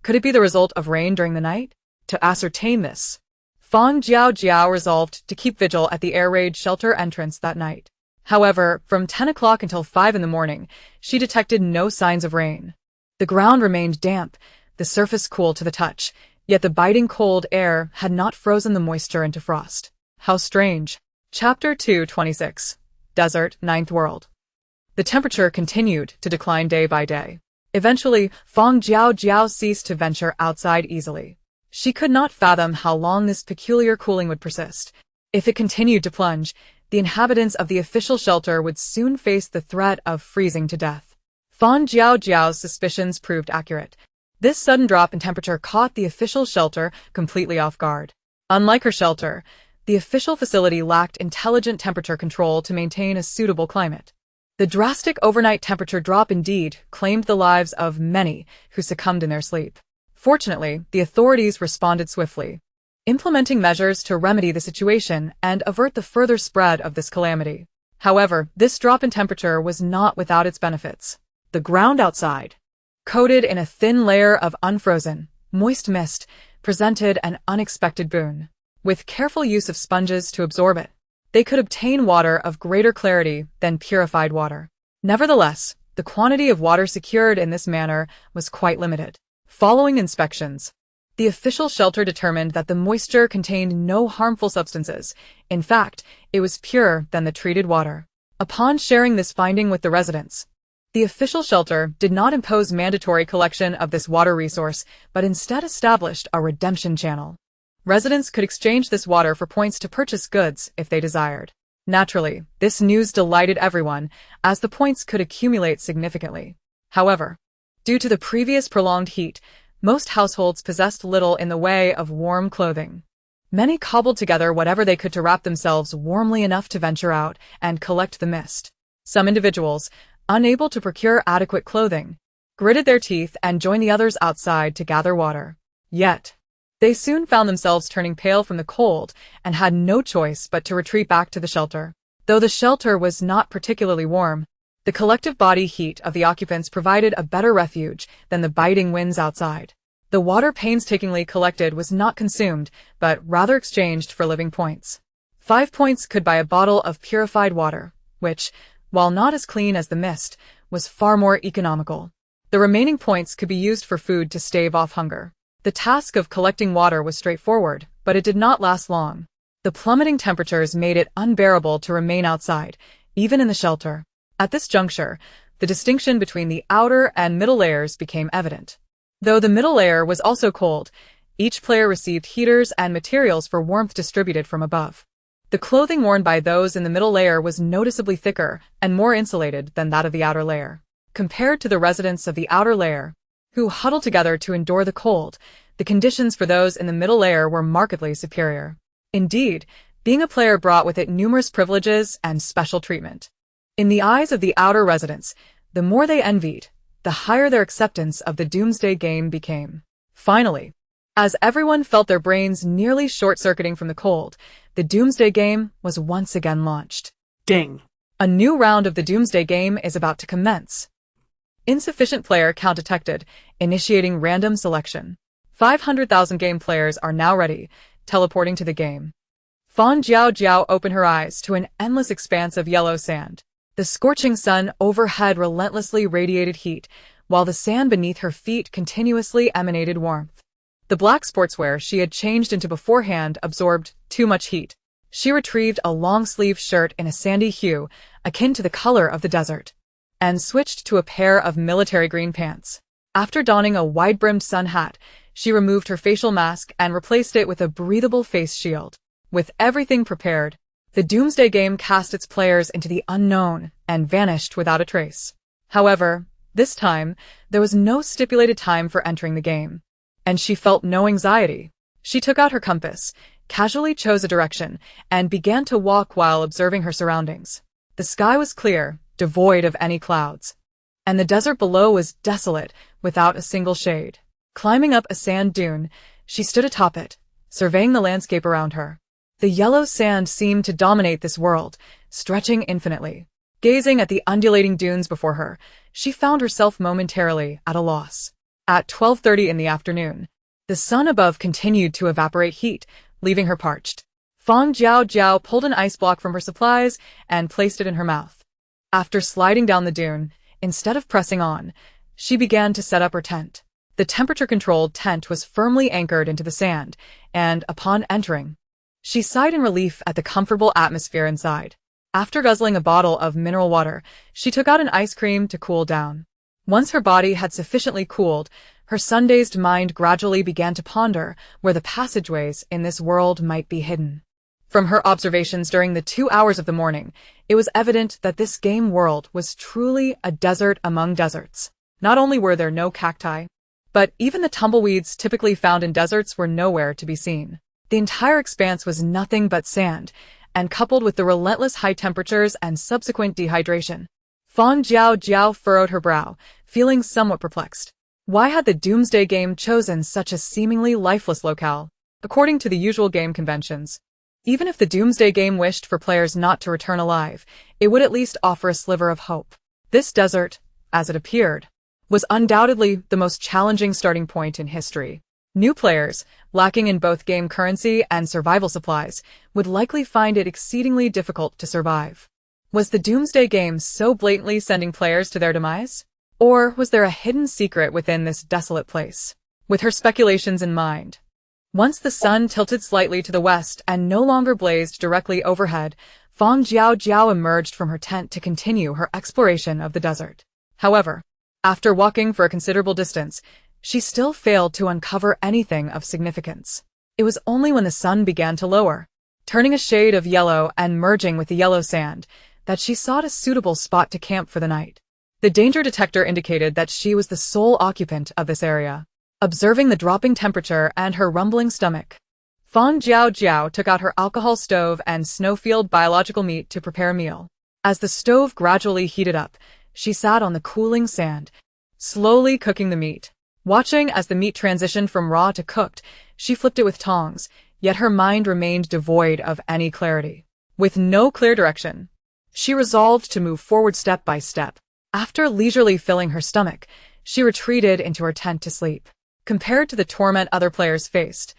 Could it be the result of rain during the night? To ascertain this, Fang Jiaojiao resolved to keep vigil at the air raid shelter entrance that night. However, from 10 o'clock until 5 in the morning, she detected no signs of rain. The ground remained damp, the surface cool to the touch, yet the biting cold air had not frozen the moisture into frost. How strange. Chapter 226. Desert, Ninth World. The temperature continued to decline day by day. Eventually, Fang Jiaojiao ceased to venture outside easily. She could not fathom how long this peculiar cooling would persist. If it continued to plunge, the inhabitants of the official shelter would soon face the threat of freezing to death. Fang Jiaojiao's suspicions proved accurate. This sudden drop in temperature caught the official shelter completely off guard. Unlike her shelter, the official facility lacked intelligent temperature control to maintain a suitable climate. The drastic overnight temperature drop indeed claimed the lives of many who succumbed in their sleep. Fortunately, the authorities responded swiftly, implementing measures to remedy the situation and avert the further spread of this calamity. However, this drop in temperature was not without its benefits. The ground outside, coated in a thin layer of unfrozen, moist mist, presented an unexpected boon. With careful use of sponges to absorb it, they could obtain water of greater clarity than purified water. Nevertheless, the quantity of water secured in this manner was quite limited. Following inspections, the official shelter determined that the moisture contained no harmful substances. In fact, it was purer than the treated water. Upon sharing this finding with the residents, the official shelter did not impose mandatory collection of this water resource, but instead established a redemption channel. Residents could exchange this water for points to purchase goods if they desired. Naturally, this news delighted everyone, as the points could accumulate significantly. However, due to the previous prolonged heat, most households possessed little in the way of warm clothing. Many cobbled together whatever they could to wrap themselves warmly enough to venture out and collect the mist. Some individuals, unable to procure adequate clothing, gritted their teeth and joined the others outside to gather water. Yet, they soon found themselves turning pale from the cold and had no choice but to retreat back to the shelter. Though the shelter was not particularly warm, the collective body heat of the occupants provided a better refuge than the biting winds outside. The water painstakingly collected was not consumed, but rather exchanged for living points. 5 points could buy a bottle of purified water, which, while not as clean as the mist, was far more economical. The remaining points could be used for food to stave off hunger. The task of collecting water was straightforward, but it did not last long. The plummeting temperatures made it unbearable to remain outside, even in the shelter. At this juncture, the distinction between the outer and middle layers became evident. Though the middle layer was also cold, each player received heaters and materials for warmth distributed from above. The clothing worn by those in the middle layer was noticeably thicker and more insulated than that of the outer layer. Compared to the residents of the outer layer, who huddled together to endure the cold, the conditions for those in the middle layer were markedly superior. Indeed, being a player brought with it numerous privileges and special treatment. In the eyes of the outer residents, the more they envied, the higher their acceptance of the doomsday game became. Finally, as everyone felt their brains nearly short-circuiting from the cold, the doomsday game was once again launched. Ding. A new round of the doomsday game is about to commence. Insufficient player count detected, initiating random selection. 500,000 game players are now ready, teleporting to the game. Fang Jiaojiao opened her eyes to an endless expanse of yellow sand. The scorching sun overhead relentlessly radiated heat, while the sand beneath her feet continuously emanated warmth. The black sportswear she had changed into beforehand absorbed too much heat. She retrieved a long-sleeved shirt in a sandy hue, akin to the color of the desert, and switched to a pair of military green pants. After donning a wide-brimmed sun hat, she removed her facial mask and replaced it with a breathable face shield. With everything prepared, the Doomsday Game cast its players into the unknown and vanished without a trace. However, this time, there was no stipulated time for entering the game, and she felt no anxiety. She took out her compass, casually chose a direction, and began to walk while observing her surroundings. The sky was clear, devoid of any clouds, and the desert below was desolate, without a single shade. Climbing up a sand dune, she stood atop it, surveying the landscape around her. The yellow sand seemed to dominate this world, stretching infinitely. Gazing at the undulating dunes before her, she found herself momentarily at a loss. At 12:30 in the afternoon, the sun above continued to evaporate heat, leaving her parched. Fang Jiaojiao pulled an ice block from her supplies and placed it in her mouth. After sliding down the dune, instead of pressing on, she began to set up her tent. The temperature-controlled tent was firmly anchored into the sand, and upon entering, she sighed in relief at the comfortable atmosphere inside. After guzzling a bottle of mineral water, she took out an ice cream to cool down. Once her body had sufficiently cooled, her sun-dazed mind gradually began to ponder where the passageways in this world might be hidden. From her observations during the 2 hours of the morning, it was evident that this game world was truly a desert among deserts. Not only were there no cacti, but even the tumbleweeds typically found in deserts were nowhere to be seen. The entire expanse was nothing but sand, and coupled with the relentless high temperatures and subsequent dehydration, Fang Jiaojiao furrowed her brow, feeling somewhat perplexed. Why had the Doomsday Game chosen such a seemingly lifeless locale, according to the usual game conventions? Even if the Doomsday Game wished for players not to return alive, it would at least offer a sliver of hope. This desert, as it appeared, was undoubtedly the most challenging starting point in history. New players, lacking in both game currency and survival supplies, would likely find it exceedingly difficult to survive. Was the Doomsday Game so blatantly sending players to their demise? Or was there a hidden secret within this desolate place? With her speculations in mind, once the sun tilted slightly to the west and no longer blazed directly overhead, Fang Jiaojiao emerged from her tent to continue her exploration of the desert. However, after walking for a considerable distance, she still failed to uncover anything of significance. It was only when the sun began to lower, turning a shade of yellow and merging with the yellow sand, that she sought a suitable spot to camp for the night. The danger detector indicated that she was the sole occupant of this area. Observing the dropping temperature and her rumbling stomach, Fang Jiaojiao took out her alcohol stove and snowfield biological meat to prepare a meal. As the stove gradually heated up, she sat on the cooling sand, slowly cooking the meat. Watching as the meat transitioned from raw to cooked, she flipped it with tongs, yet her mind remained devoid of any clarity. With no clear direction, she resolved to move forward step by step. After leisurely filling her stomach, she retreated into her tent to sleep. Compared to the torment other players faced,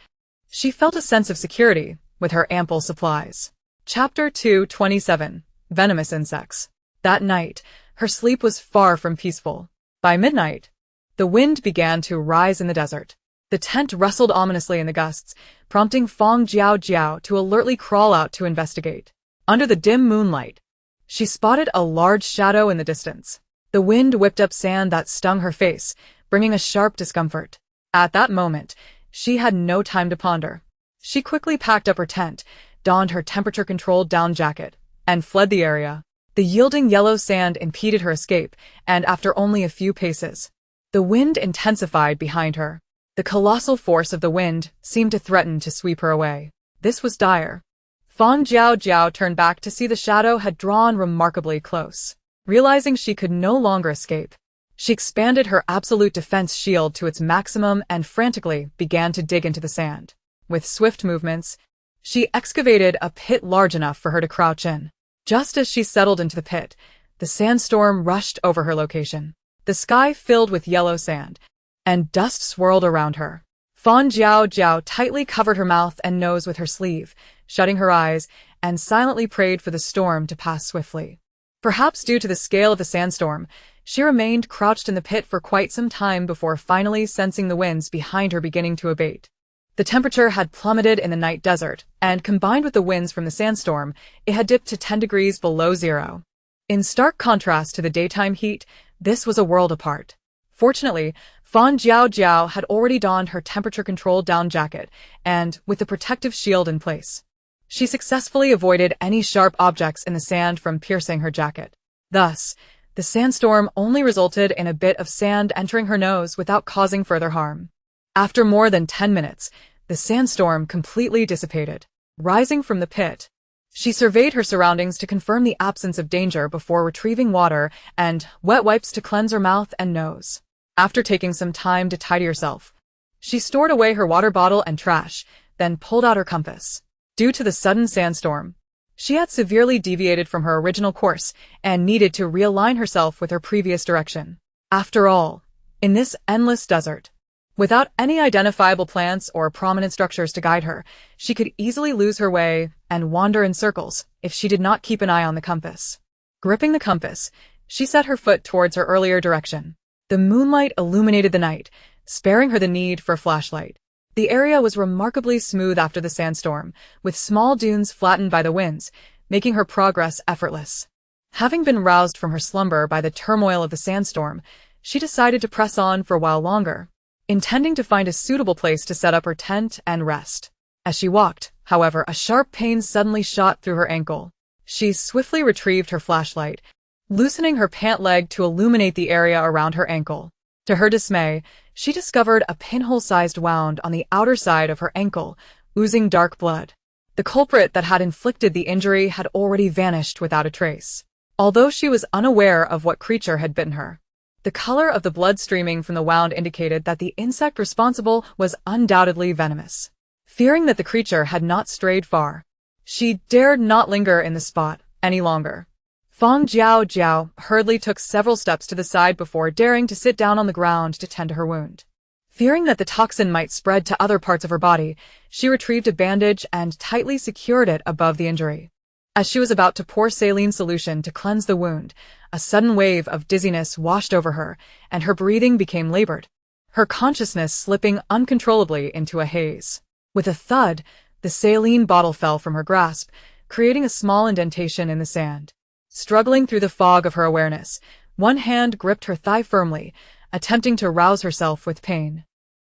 she felt a sense of security with her ample supplies. Chapter 227: Venomous Insects. That night, her sleep was far from peaceful. By midnight, the wind began to rise in the desert. The tent rustled ominously in the gusts, prompting Fang Jiaojiao to alertly crawl out to investigate. Under the dim moonlight, she spotted a large shadow in the distance. The wind whipped up sand that stung her face, bringing a sharp discomfort. At that moment, she had no time to ponder. She quickly packed up her tent, donned her temperature-controlled down jacket, and fled the area. The yielding yellow sand impeded her escape, and after only a few paces, the wind intensified behind her. The colossal force of the wind seemed to threaten to sweep her away. This was dire. Fang Jiaojiao turned back to see the shadow had drawn remarkably close. Realizing she could no longer escape, she expanded her absolute defense shield to its maximum and frantically began to dig into the sand. With swift movements, she excavated a pit large enough for her to crouch in. Just as she settled into the pit, the sandstorm rushed over her location. The sky filled with yellow sand, and dust swirled around her. Fang Jiaojiao tightly covered her mouth and nose with her sleeve, shutting her eyes, and silently prayed for the storm to pass swiftly. Perhaps due to the scale of the sandstorm, she remained crouched in the pit for quite some time before finally sensing the winds behind her beginning to abate. The temperature had plummeted in the night desert, and combined with the winds from the sandstorm, it had dipped to 10 degrees below zero. In stark contrast to the daytime heat, this was a world apart. Fortunately, Fang Jiaojiao had already donned her temperature-controlled down jacket, and, with the protective shield in place, she successfully avoided any sharp objects in the sand from piercing her jacket. Thus, the sandstorm only resulted in a bit of sand entering her nose without causing further harm. After more than 10 minutes, the sandstorm completely dissipated. Rising from the pit, she surveyed her surroundings to confirm the absence of danger before retrieving water and wet wipes to cleanse her mouth and nose. After taking some time to tidy herself, she stored away her water bottle and trash, then pulled out her compass. Due to the sudden sandstorm, she had severely deviated from her original course and needed to realign herself with her previous direction. After all, in this endless desert, without any identifiable plants or prominent structures to guide her, she could easily lose her way and wander in circles if she did not keep an eye on the compass. Gripping the compass, she set her foot towards her earlier direction. The moonlight illuminated the night, sparing her the need for a flashlight. The area was remarkably smooth after the sandstorm, with small dunes flattened by the winds, making her progress effortless. Having been roused from her slumber by the turmoil of the sandstorm, she decided to press on for a while longer, intending to find a suitable place to set up her tent and rest. As she walked, however, a sharp pain suddenly shot through her ankle. She swiftly retrieved her flashlight, loosening her pant leg to illuminate the area around her ankle. To her dismay, she discovered a pinhole-sized wound on the outer side of her ankle, oozing dark blood. The culprit that had inflicted the injury had already vanished without a trace. Although she was unaware of what creature had bitten her, the color of the blood streaming from the wound indicated that the insect responsible was undoubtedly venomous. Fearing that the creature had not strayed far, she dared not linger in the spot any longer. Fang Jiaojiao hurriedly took several steps to the side before daring to sit down on the ground to tend to her wound. Fearing that the toxin might spread to other parts of her body, she retrieved a bandage and tightly secured it above the injury. As she was about to pour saline solution to cleanse the wound, a sudden wave of dizziness washed over her, and her breathing became labored, her consciousness slipping uncontrollably into a haze. With a thud, the saline bottle fell from her grasp, creating a small indentation in the sand. Struggling through the fog of her awareness, one hand gripped her thigh firmly, attempting to rouse herself with pain,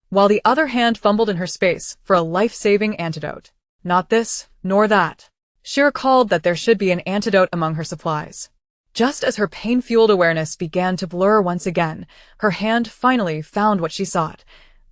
while the other hand fumbled in her space for a life-saving antidote. Not this, nor that. She recalled that there should be an antidote among her supplies. Just as her pain-fueled awareness began to blur once again, her hand finally found what she sought,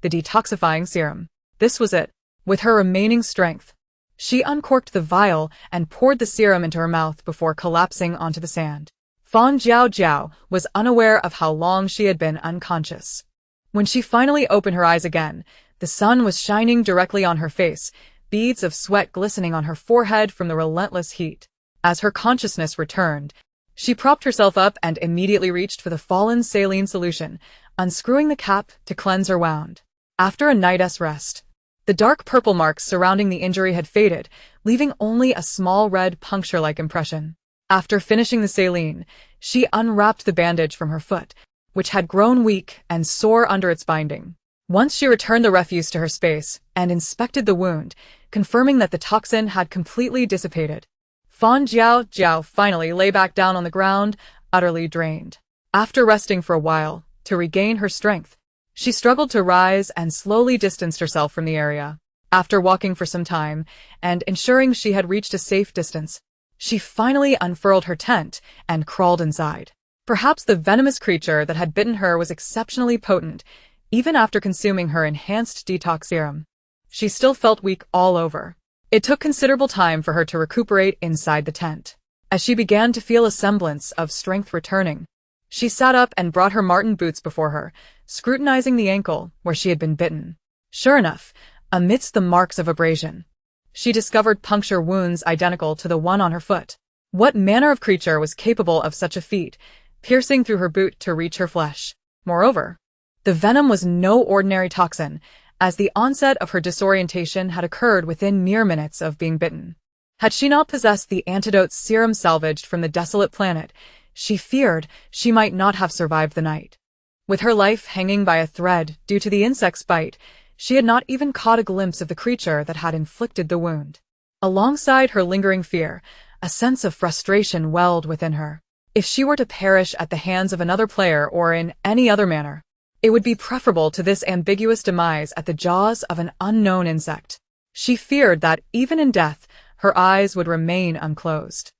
the detoxifying serum. This was it. With her remaining strength, she uncorked the vial and poured the serum into her mouth before collapsing onto the sand. Fang Jiaojiao was unaware of how long she had been unconscious. When she finally opened her eyes again, the sun was shining directly on her face, beads of sweat glistening on her forehead from the relentless heat. As her consciousness returned, she propped herself up and immediately reached for the fallen saline solution, unscrewing the cap to cleanse her wound. After a night's rest, the dark purple marks surrounding the injury had faded, leaving only a small red puncture-like impression. After finishing the saline, she unwrapped the bandage from her foot, which had grown weak and sore under its binding. Once she returned the refuse to her space and inspected the wound, confirming that the toxin had completely dissipated. Fang Jiaojiao finally lay back down on the ground, utterly drained. After resting for a while, to regain her strength, she struggled to rise and slowly distanced herself from the area. After walking for some time, and ensuring she had reached a safe distance, she finally unfurled her tent and crawled inside. Perhaps the venomous creature that had bitten her was exceptionally potent, even after consuming her enhanced detox serum. She still felt weak all over. It took considerable time for her to recuperate inside the tent. As she began to feel a semblance of strength returning, she sat up and brought her marten boots before her, scrutinizing the ankle where she had been bitten. Sure enough, amidst the marks of abrasion, she discovered puncture wounds identical to the one on her foot. What manner of creature was capable of such a feat, piercing through her boot to reach her flesh? Moreover, the venom was no ordinary toxin, as the onset of her disorientation had occurred within mere minutes of being bitten. Had she not possessed the antidote serum salvaged from the desolate planet, she feared she might not have survived the night. With her life hanging by a thread due to the insect's bite, she had not even caught a glimpse of the creature that had inflicted the wound. Alongside her lingering fear, a sense of frustration welled within her. If she were to perish at the hands of another player or in any other manner, it would be preferable to this ambiguous demise at the jaws of an unknown insect. She feared that, even in death, her eyes would remain unclosed.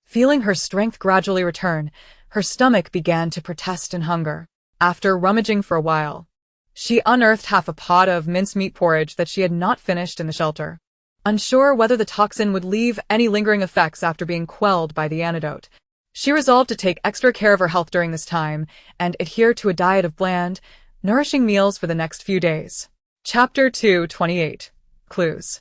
Feeling her strength gradually return, her stomach began to protest in hunger. After rummaging for a while, she unearthed half a pot of mincemeat porridge that she had not finished in the shelter. Unsure whether the toxin would leave any lingering effects after being quelled by the antidote, she resolved to take extra care of her health during this time and adhere to a diet of bland, nourishing meals for the next few days. Chapter 228. Clues.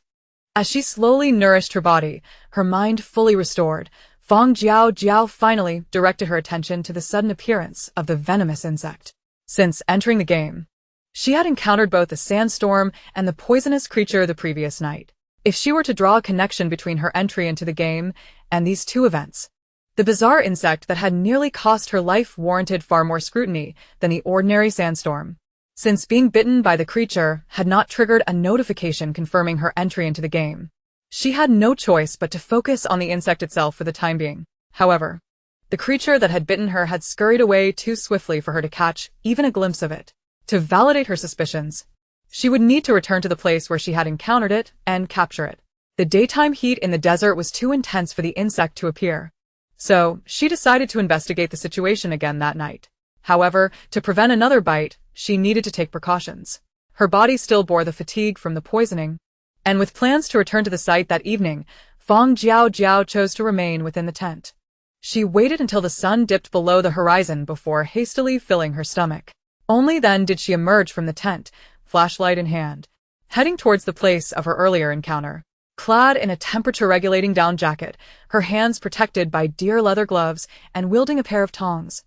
As she slowly nourished her body, her mind fully restored, Fang Jiaojiao finally directed her attention to the sudden appearance of the venomous insect. Since entering the game, she had encountered both the sandstorm and the poisonous creature the previous night. If she were to draw a connection between her entry into the game and these two events, the bizarre insect that had nearly cost her life warranted far more scrutiny than the ordinary sandstorm. Since being bitten by the creature had not triggered a notification confirming her entry into the game, she had no choice but to focus on the insect itself for the time being. However, the creature that had bitten her had scurried away too swiftly for her to catch even a glimpse of it. To validate her suspicions, she would need to return to the place where she had encountered it and capture it. The daytime heat in the desert was too intense for the insect to appear, so she decided to investigate the situation again that night. However, to prevent another bite, she needed to take precautions. Her body still bore the fatigue from the poisoning, and with plans to return to the site that evening, Fang Jiaojiao chose to remain within the tent. She waited until the sun dipped below the horizon before hastily filling her stomach. Only then did she emerge from the tent, flashlight in hand, heading towards the place of her earlier encounter. Clad in a temperature-regulating down jacket, her hands protected by deer leather gloves, and wielding a pair of tongs,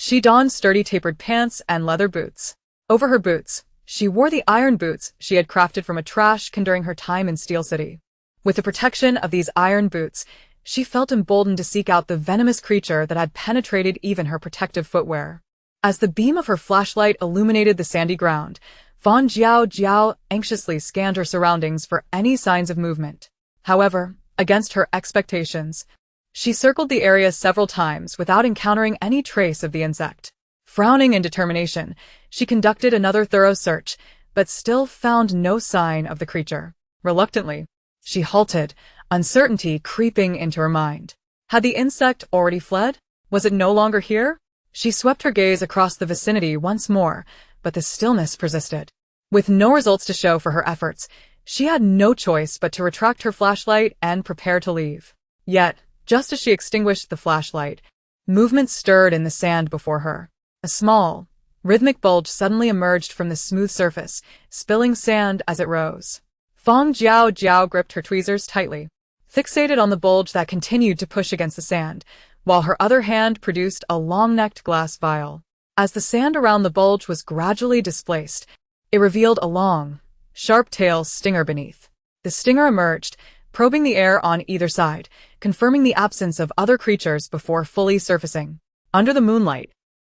she donned sturdy tapered pants and leather boots. Over her boots, she wore the iron boots she had crafted from a trash can during her time in Steel City. With the protection of these iron boots, she felt emboldened to seek out the venomous creature that had penetrated even her protective footwear. As the beam of her flashlight illuminated the sandy ground, Fang Jiaojiao anxiously scanned her surroundings for any signs of movement. However, against her expectations, she circled the area several times without encountering any trace of the insect. Frowning in determination, she conducted another thorough search, but still found no sign of the creature. Reluctantly, she halted, uncertainty creeping into her mind. Had the insect already fled? Was it no longer here? She swept her gaze across the vicinity once more, but the stillness persisted. With no results to show for her efforts, she had no choice but to retract her flashlight and prepare to leave. Yet, just as she extinguished the flashlight, movement stirred in the sand before her. A small, rhythmic bulge suddenly emerged from the smooth surface, spilling sand as it rose. Fang Jiaojiao gripped her tweezers tightly, fixated on the bulge that continued to push against the sand, while her other hand produced a long-necked glass vial. As the sand around the bulge was gradually displaced, it revealed a long, sharp-tailed stinger beneath. The stinger emerged, probing the air on either side, confirming the absence of other creatures before fully surfacing. Under the moonlight,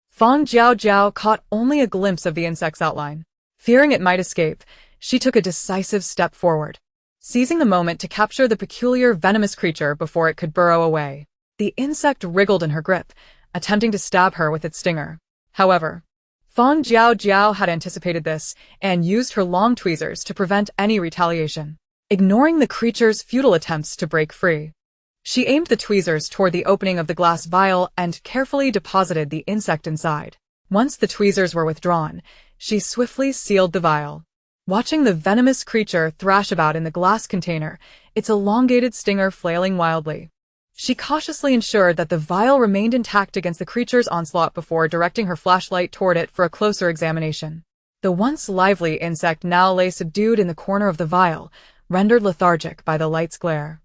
Fang Jiaojiao caught only a glimpse of the insect's outline. Fearing it might escape, she took a decisive step forward, seizing the moment to capture the peculiar venomous creature before it could burrow away. The insect wriggled in her grip, attempting to stab her with its stinger. However, Fang Jiaojiao had anticipated this and used her long tweezers to prevent any retaliation. Ignoring the creature's futile attempts to break free, she aimed the tweezers toward the opening of the glass vial and carefully deposited the insect inside. Once the tweezers were withdrawn, she swiftly sealed the vial. Watching the venomous creature thrash about in the glass container, its elongated stinger flailing wildly, she cautiously ensured that the vial remained intact against the creature's onslaught before directing her flashlight toward it for a closer examination. The once lively insect now lay subdued in the corner of the vial, rendered lethargic by the light's glare.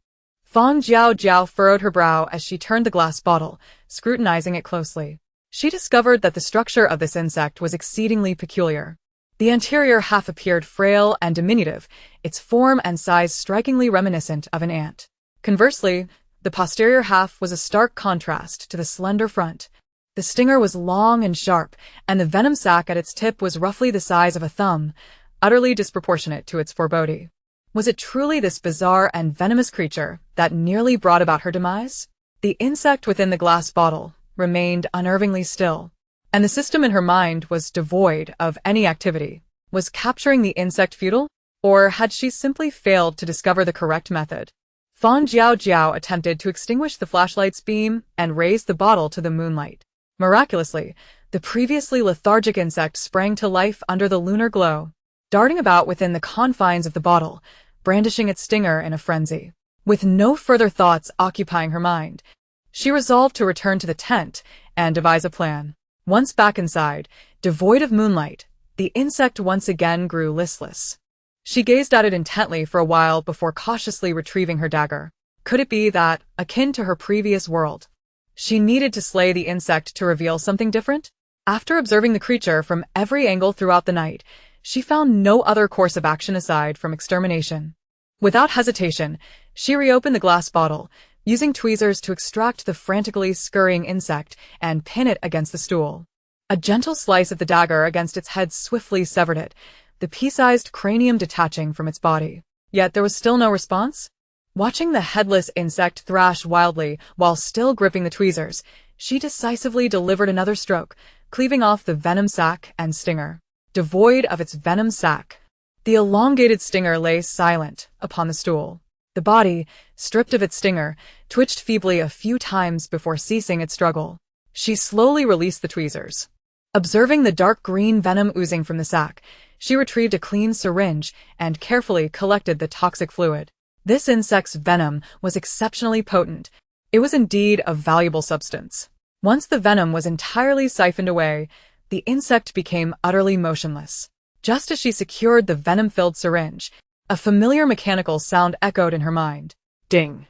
Fang Jiaojiao furrowed her brow as she turned the glass bottle, scrutinizing it closely. She discovered that the structure of this insect was exceedingly peculiar. The interior half appeared frail and diminutive, its form and size strikingly reminiscent of an ant. Conversely, the posterior half was a stark contrast to the slender front. The stinger was long and sharp, and the venom sac at its tip was roughly the size of a thumb, utterly disproportionate to its foreboding. Was it truly this bizarre and venomous creature that nearly brought about her demise? The insect within the glass bottle remained unnervingly still, and the system in her mind was devoid of any activity. Was capturing the insect futile? Or had she simply failed to discover the correct method? Fang Jiaojiao attempted to extinguish the flashlight's beam and raise the bottle to the moonlight. Miraculously, the previously lethargic insect sprang to life under the lunar glow, darting about within the confines of the bottle, brandishing its stinger in a frenzy. With no further thoughts occupying her mind, she resolved to return to the tent and devise a plan. Once back inside, devoid of moonlight, the insect once again grew listless. She gazed at it intently for a while before cautiously retrieving her dagger. Could it be that, akin to her previous world, she needed to slay the insect to reveal something different? After observing the creature from every angle throughout the night, she found no other course of action aside from extermination. Without hesitation, she reopened the glass bottle, using tweezers to extract the frantically scurrying insect and pin it against the stool. A gentle slice of the dagger against its head swiftly severed it, the pea-sized cranium detaching from its body. Yet there was still no response. Watching the headless insect thrash wildly while still gripping the tweezers, she decisively delivered another stroke, cleaving off the venom sac and stinger. Devoid of its venom sac, the elongated stinger lay silent upon the stool. The body, stripped of its stinger, twitched feebly a few times before ceasing its struggle. She slowly released the tweezers. Observing the dark green venom oozing from the sac, she retrieved a clean syringe and carefully collected the toxic fluid. This insect's venom was exceptionally potent. It was indeed a valuable substance. Once the venom was entirely siphoned away, the insect became utterly motionless. Just as she secured the venom-filled syringe, a familiar mechanical sound echoed in her mind. Ding!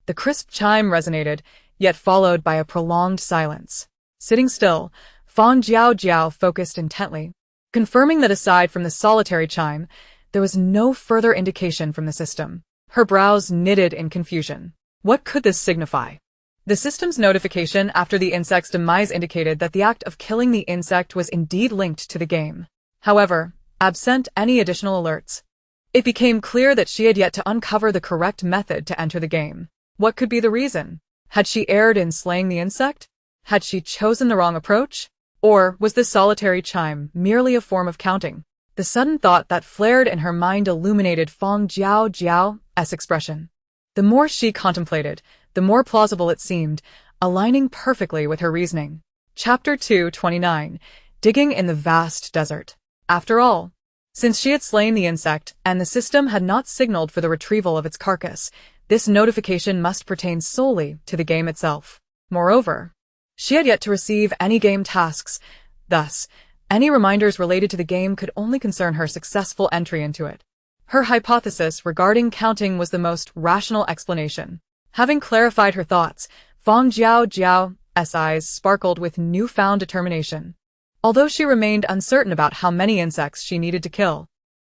The crisp chime resonated, yet followed by a prolonged silence. Sitting still, Fang Jiaojiao focused intently, confirming that aside from the solitary chime, there was no further indication from the system. Her brows knitted in confusion. What could this signify? The system's notification after the insect's demise indicated that the act of killing the insect was indeed linked to the game. However, absent any additional alerts, it became clear that she had yet to uncover the correct method to enter the game. What could be the reason? Had she erred in slaying the insect? Had she chosen the wrong approach? Or was this solitary chime merely a form of counting? The sudden thought that flared in her mind illuminated Fang Jiaojiao's expression. The more she contemplated, the more plausible it seemed, aligning perfectly with her reasoning. Chapter 229. Digging in the Vast Desert. After all, since she had slain the insect and the system had not signaled for the retrieval of its carcass, this notification must pertain solely to the game itself. Moreover, she had yet to receive any game tasks, thus, any reminders related to the game could only concern her successful entry into it. Her hypothesis regarding counting was the most rational explanation. Having clarified her thoughts, Fang Jiaojiao's eyes sparkled with newfound determination. Although she remained uncertain about how many insects she needed to kill,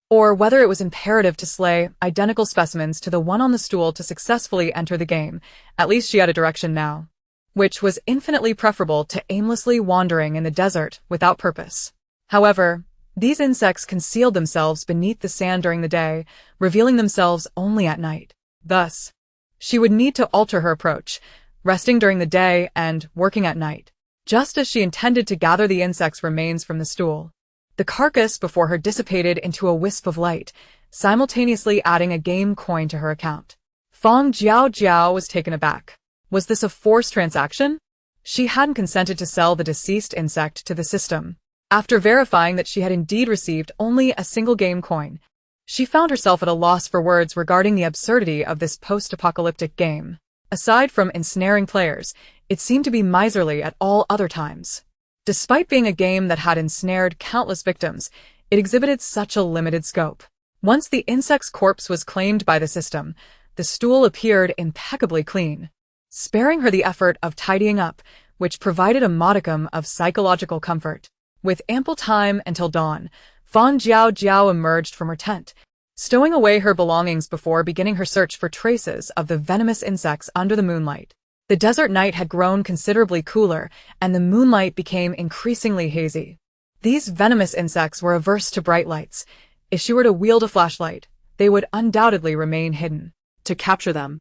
or whether it was imperative to slay identical specimens to the one on the stool to successfully enter the game, at least she had a direction now, which was infinitely preferable to aimlessly wandering in the desert without purpose. However, these insects concealed themselves beneath the sand during the day, revealing themselves only at night. Thus, she would need to alter her approach, resting during the day and working at night, just as she intended to gather the insect's remains from the stool. The carcass before her dissipated into a wisp of light, simultaneously adding a game coin to her account. Fang Jiaojiao was taken aback. Was this a forced transaction? She hadn't consented to sell the deceased insect to the system. After verifying that she had indeed received only a single game coin, she found herself at a loss for words regarding the absurdity of this post-apocalyptic game. Aside from ensnaring players, it seemed to be miserly at all other times. Despite being a game that had ensnared countless victims, it exhibited such a limited scope. Once the insect's corpse was claimed by the system, the stool appeared impeccably clean, sparing her the effort of tidying up, which provided a modicum of psychological comfort. With ample time until dawn, Fang Jiaojiao emerged from her tent, stowing away her belongings before beginning her search for traces of the venomous insects under the moonlight. The desert night had grown considerably cooler, and the moonlight became increasingly hazy. These venomous insects were averse to bright lights. If she were to wield a flashlight, they would undoubtedly remain hidden. To capture them,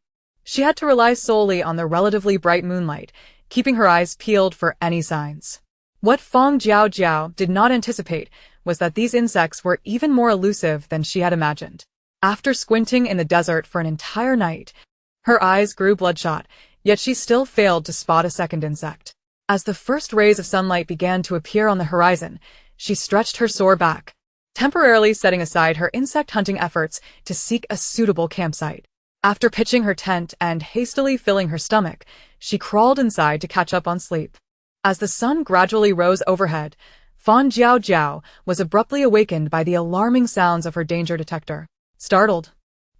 She had to rely solely on the relatively bright moonlight, keeping her eyes peeled for any signs. What Fang Jiaojiao did not anticipate was that these insects were even more elusive than she had imagined. After squinting in the desert for an entire night, her eyes grew bloodshot, yet she still failed to spot a second insect. As the first rays of sunlight began to appear on the horizon, she stretched her sore back, temporarily setting aside her insect-hunting efforts to seek a suitable campsite. After pitching her tent and hastily filling her stomach, she crawled inside to catch up on sleep. As the sun gradually rose overhead, Fang Jiaojiao was abruptly awakened by the alarming sounds of her danger detector. Startled,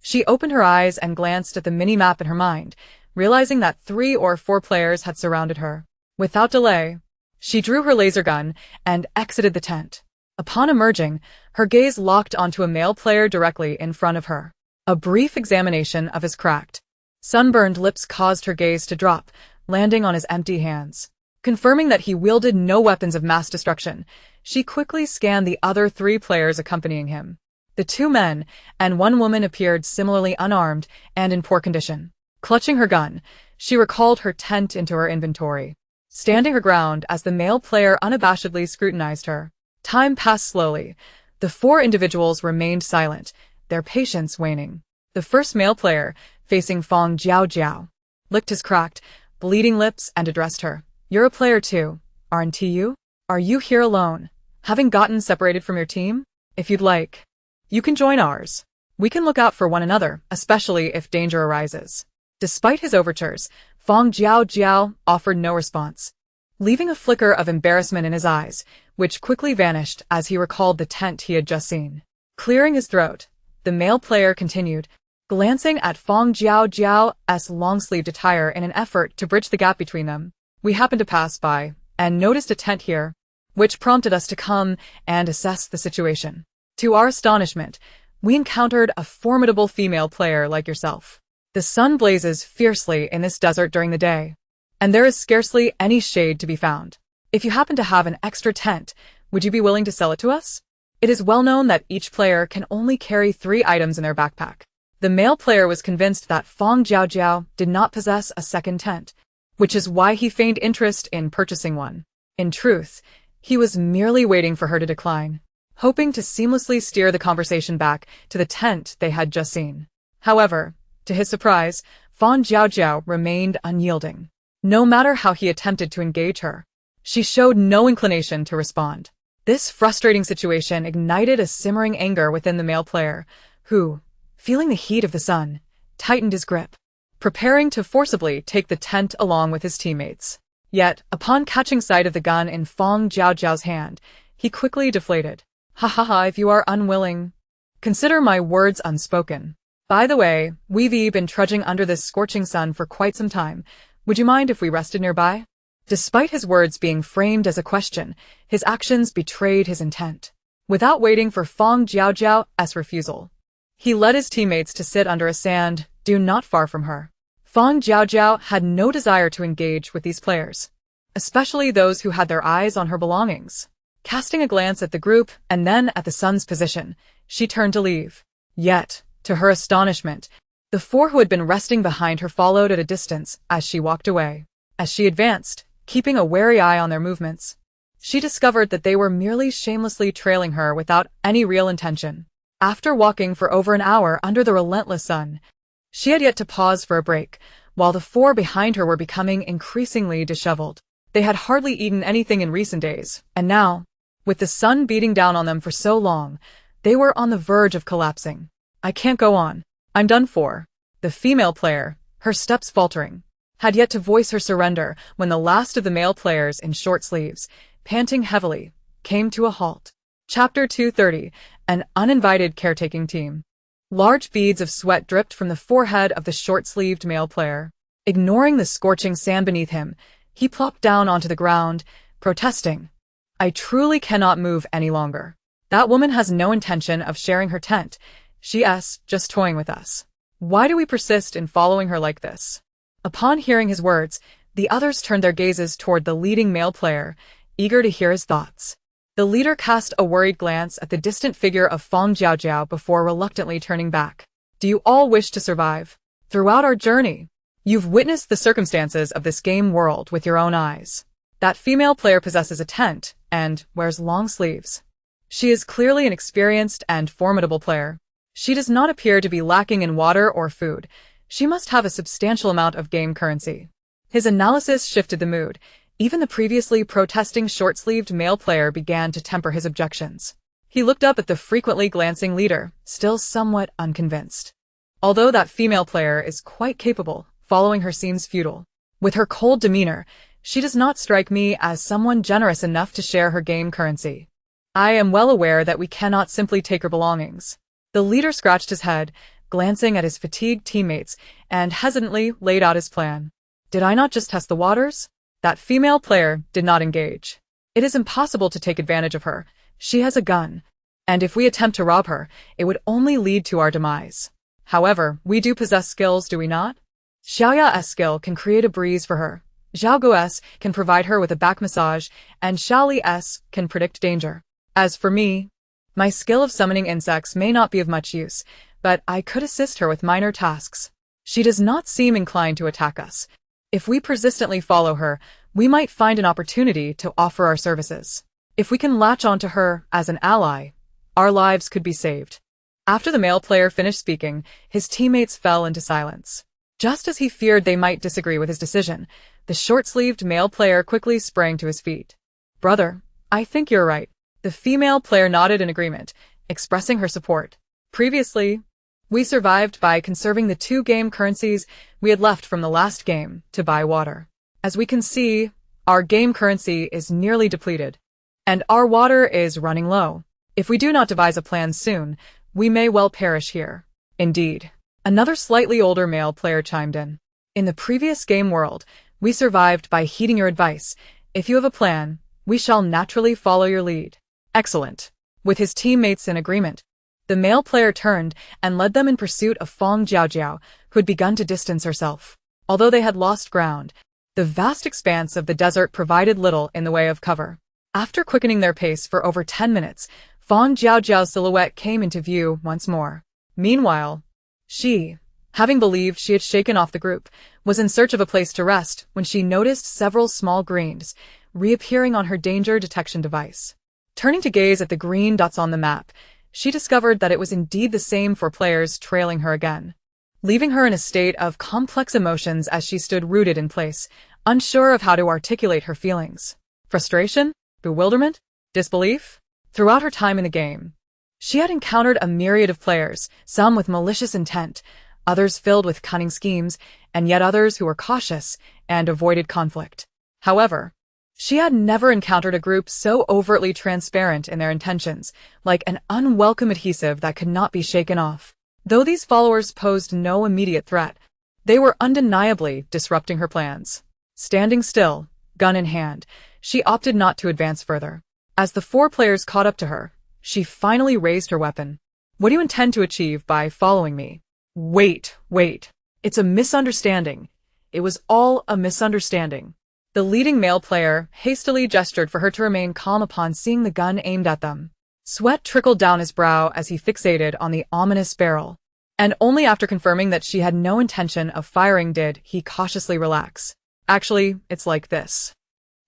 she opened her eyes and glanced at the mini-map in her mind, realizing that 3 or 4 players had surrounded her. Without delay, she drew her laser gun and exited the tent. Upon emerging, her gaze locked onto a male player directly in front of her. A brief examination of his cracked, sunburned lips caused her gaze to drop, landing on his empty hands. Confirming that he wielded no weapons of mass destruction, she quickly scanned the other 3 players accompanying him. The 2 men and 1 woman appeared similarly unarmed and in poor condition. Clutching her gun, she recalled her tent into her inventory, standing her ground as the male player unabashedly scrutinized her. Time passed slowly. The 4 individuals remained silent, their patience waning. The first male player, facing Fang Jiaojiao, licked his cracked, bleeding lips and addressed her. "You're a player too, aren't you? Are you here alone, having gotten separated from your team? If you'd like, you can join ours. We can look out for one another, especially if danger arises." Despite his overtures, Fang Jiaojiao offered no response, leaving a flicker of embarrassment in his eyes, which quickly vanished as he recalled the tent he had just seen. Clearing his throat, the male player continued, glancing at Fang Jiaojiao's long-sleeved attire in an effort to bridge the gap between them. "We happened to pass by and noticed a tent here, which prompted us to come and assess the situation. To our astonishment, we encountered a formidable female player like yourself. The sun blazes fiercely in this desert during the day, and there is scarcely any shade to be found. If you happen to have an extra tent, would you be willing to sell it to us? It is well known that each player can only carry 3 items in their backpack." The male player was convinced that Fang Jiaojiao did not possess a second tent, which is why he feigned interest in purchasing one. In truth, he was merely waiting for her to decline, hoping to seamlessly steer the conversation back to the tent they had just seen. However, to his surprise, Fang Jiaojiao remained unyielding. No matter how he attempted to engage her, she showed no inclination to respond. This frustrating situation ignited a simmering anger within the male player, who, feeling the heat of the sun, tightened his grip, preparing to forcibly take the tent along with his teammates. Yet, upon catching sight of the gun in Fang Jiaojiao's hand, he quickly deflated. "Ha ha ha, if you are unwilling, consider my words unspoken. By the way, we've been trudging under this scorching sun for quite some time. Would you mind if we rested nearby?" Despite his words being framed as a question, his actions betrayed his intent. Without waiting for Fang Jiaojiao's refusal, he led his teammates to sit under a sand dune not far from her. Fang Jiaojiao had no desire to engage with these players, especially those who had their eyes on her belongings. Casting a glance at the group and then at the sun's position, she turned to leave. Yet, to her astonishment, the 4 who had been resting behind her followed at a distance as she walked away. As she advanced, keeping a wary eye on their movements, she discovered that they were merely shamelessly trailing her without any real intention. After walking for over an hour under the relentless sun, she had yet to pause for a break, while the 4 behind her were becoming increasingly disheveled. They had hardly eaten anything in recent days, and now, with the sun beating down on them for so long, they were on the verge of collapsing. "I can't go on. I'm done for." The female player, her steps faltering, had yet to voice her surrender when the last of the male players in short sleeves, panting heavily, came to a halt. Chapter 230, An Uninvited Caretaking Team. Large beads of sweat dripped from the forehead of the short-sleeved male player. Ignoring the scorching sand beneath him, he plopped down onto the ground, protesting, "I truly cannot move any longer. That woman has no intention of sharing her tent. She's just toying with us. Why do we persist in following her like this? Upon hearing his words, the others turned their gazes toward the leading male player, eager to hear his thoughts. The leader cast a worried glance at the distant figure of Fang Jiaojiao before reluctantly turning back. Do you all wish to survive? Throughout our journey, you've witnessed the circumstances of this game world with your own eyes. That female player possesses a tent and wears long sleeves. She is clearly an experienced and formidable player. She does not appear to be lacking in water or food. She must have a substantial amount of game currency. His analysis shifted the mood. Even the previously protesting short-sleeved male player began to temper his objections. He looked up at the frequently glancing leader, still somewhat unconvinced. Although that female player is quite capable, following her seems futile. With her cold demeanor, she does not strike me as someone generous enough to share her game currency. I am well aware that we cannot simply take her belongings. The leader scratched his head, glancing at his fatigued teammates, and hesitantly laid out his plan. Did I not just test the waters? That female player did not engage. It is impossible to take advantage of her. She has a gun, and if we attempt to rob her, it would only lead to our demise. However, we do possess skills, do we not? Xiaoya's skill can create a breeze for her. Zhao Guo's can provide her with a back massage, and Xiaoli's can predict danger. As for me, my skill of summoning insects may not be of much use, but I could assist her with minor tasks. She does not seem inclined to attack us. If we persistently follow her, we might find an opportunity to offer our services. If we can latch onto her as an ally, our lives could be saved. After the male player finished speaking, his teammates fell into silence. Just as he feared they might disagree with his decision, the short-sleeved male player quickly sprang to his feet. Brother, I think you're right. The female player nodded in agreement, expressing her support. Previously, we survived by conserving the 2 game currencies we had left from the last game to buy water. As we can see, our game currency is nearly depleted, and our water is running low. If we do not devise a plan soon, we may well perish here. Indeed. Another slightly older male player chimed in. In the previous game world, we survived by heeding your advice. If you have a plan, we shall naturally follow your lead. Excellent. With his teammates in agreement, the male player turned and led them in pursuit of Fang Jiaojiao, who had begun to distance herself. Although they had lost ground, the vast expanse of the desert provided little in the way of cover. After quickening their pace for over 10 minutes, Fang Jiaojiao's silhouette came into view once more. Meanwhile, she, having believed she had shaken off the group, was in search of a place to rest when she noticed several small greens reappearing on her danger detection device. Turning to gaze at the green dots on the map, she discovered that it was indeed the same for players trailing her again, leaving her in a state of complex emotions as she stood rooted in place, unsure of how to articulate her feelings. Frustration? Bewilderment? Disbelief? Throughout her time in the game, she had encountered a myriad of players, some with malicious intent, others filled with cunning schemes, and yet others who were cautious and avoided conflict. However, she had never encountered a group so overtly transparent in their intentions, like an unwelcome adhesive that could not be shaken off. Though these followers posed no immediate threat, they were undeniably disrupting her plans. Standing still, gun in hand, she opted not to advance further. As the 4 players caught up to her, she finally raised her weapon. What do you intend to achieve by following me? Wait. It's a misunderstanding. It was all a misunderstanding. The leading male player hastily gestured for her to remain calm upon seeing the gun aimed at them. Sweat trickled down his brow as he fixated on the ominous barrel, and only after confirming that she had no intention of firing did he cautiously relax. Actually, it's like this.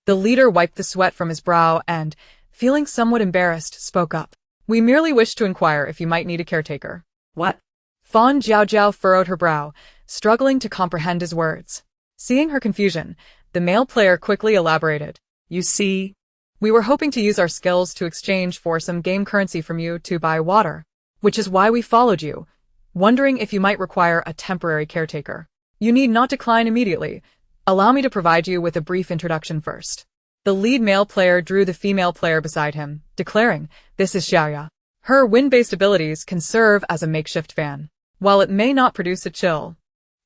The leader wiped the sweat from his brow and, feeling somewhat embarrassed, spoke up. We merely wish to inquire if you might need a caretaker. What? Fang Jiaojiao furrowed her brow, struggling to comprehend his words. Seeing her confusion, the male player quickly elaborated. You see, we were hoping to use our skills to exchange for some game currency from you to buy water, which is why we followed you, wondering if you might require a temporary caretaker. You need not decline immediately. Allow me to provide you with a brief introduction first. The lead male player drew the female player beside him, declaring, This is Xiaoya. Her wind-based abilities can serve as a makeshift fan. While it may not produce a chill,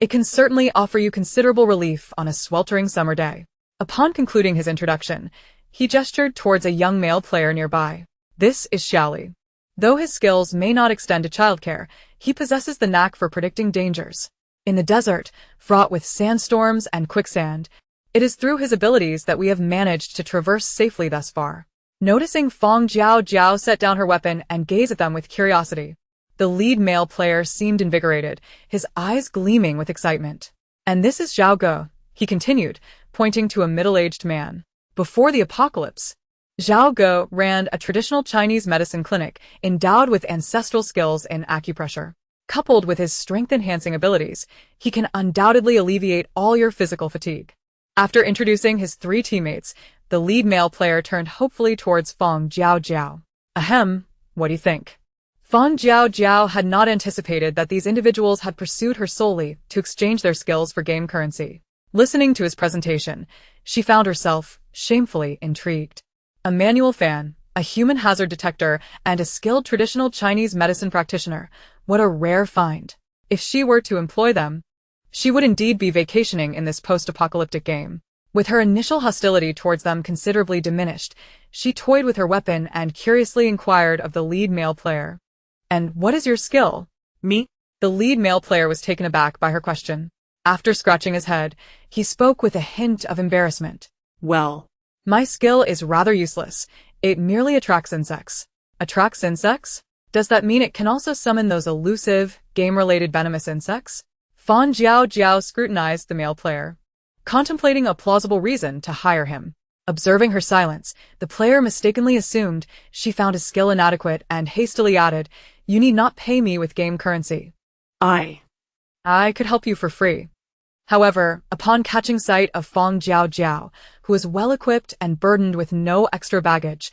it can certainly offer you considerable relief on a sweltering summer day. Upon concluding his introduction, he gestured towards a young male player nearby. This is Xiaoli. Though his skills may not extend to childcare, he possesses the knack for predicting dangers. In the desert, fraught with sandstorms and quicksand, it is through his abilities that we have managed to traverse safely thus far. Noticing Fang Jiaojiao set down her weapon and gaze at them with curiosity, the lead male player seemed invigorated, his eyes gleaming with excitement. And this is Zhao Ge, he continued, pointing to a middle-aged man. Before the apocalypse, Zhao Ge ran a traditional Chinese medicine clinic endowed with ancestral skills in acupressure. Coupled with his strength-enhancing abilities, he can undoubtedly alleviate all your physical fatigue. After introducing his 3 teammates, the lead male player turned hopefully towards Fang Jiaojiao. Ahem, what do you think? Fang Jiaojiao had not anticipated that these individuals had pursued her solely to exchange their skills for game currency. Listening to his presentation, she found herself shamefully intrigued. A manual fan, a human hazard detector, and a skilled traditional Chinese medicine practitioner. What a rare find. If she were to employ them, she would indeed be vacationing in this post-apocalyptic game. With her initial hostility towards them considerably diminished, she toyed with her weapon and curiously inquired of the lead male player. "And what is your skill?" Me? The lead male player was taken aback by her question. After scratching his head, he spoke with a hint of embarrassment. Well, "My skill is rather useless. It merely attracts insects." Attracts insects? Does that mean it can also summon those elusive, game-related venomous insects? Fang Jiaojiao scrutinized the male player, contemplating a plausible reason to hire him. Observing her silence, the player mistakenly assumed she found his skill inadequate and hastily added, "You need not pay me with game currency. I could help you for free." However, upon catching sight of Fang Jiaojiao, who was well-equipped and burdened with no extra baggage,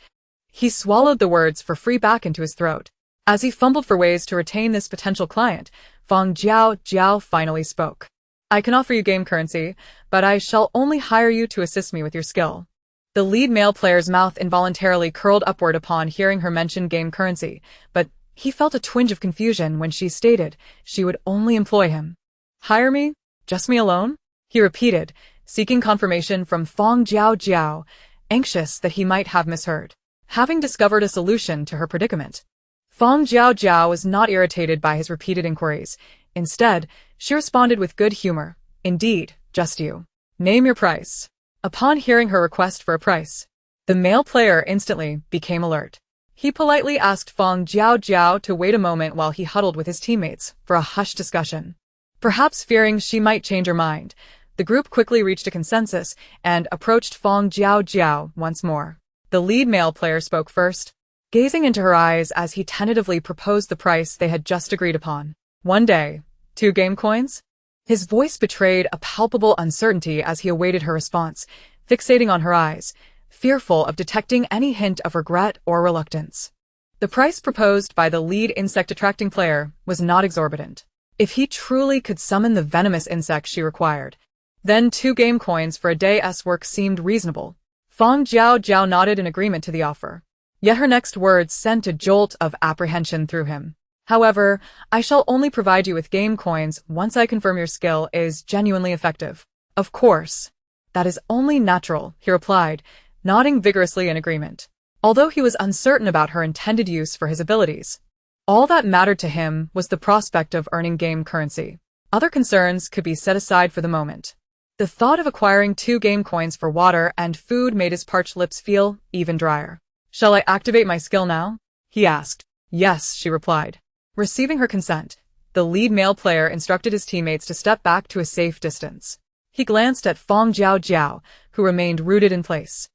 he swallowed the words "for free" back into his throat. As he fumbled for ways to retain this potential client, Fang Jiaojiao finally spoke. "I can offer you game currency, but I shall only hire you to assist me with your skill." The lead male player's mouth involuntarily curled upward upon hearing her mention game currency, but he felt a twinge of confusion when she stated she would only employ him. "Hire me? Just me alone?" he repeated, seeking confirmation from Fang Jiaojiao, anxious that he might have misheard. Having discovered a solution to her predicament, Fang Jiaojiao was not irritated by his repeated inquiries. Instead, she responded with good humor, "Indeed, just you. Name your price." Upon hearing her request for a price, the male player instantly became alert. He politely asked Fang Jiaojiao to wait a moment while he huddled with his teammates for a hushed discussion. Perhaps fearing she might change her mind, the group quickly reached a consensus and approached Fang Jiaojiao once more. The lead male player spoke first, gazing into her eyes as he tentatively proposed the price they had just agreed upon. "1 day, 2 game coins?" His voice betrayed a palpable uncertainty as he awaited her response, fixating on her eyes, fearful of detecting any hint of regret or reluctance. The price proposed by the lead insect-attracting player was not exorbitant. If he truly could summon the venomous insect she required, then 2 game coins for a day's work seemed reasonable. Fang Jiaojiao nodded in agreement to the offer. Yet her next words sent a jolt of apprehension through him. "However, I shall only provide you with game coins once I confirm your skill is genuinely effective." "Of course. That is only natural," he replied, nodding vigorously in agreement. Although he was uncertain about her intended use for his abilities, all that mattered to him was the prospect of earning game currency. Other concerns could be set aside for the moment. The thought of acquiring 2 game coins for water and food made his parched lips feel even drier. "Shall I activate my skill now?" he asked. "Yes," she replied. Receiving her consent, the lead male player instructed his teammates to step back to a safe distance. He glanced at Fang Jiaojiao, who remained rooted in place.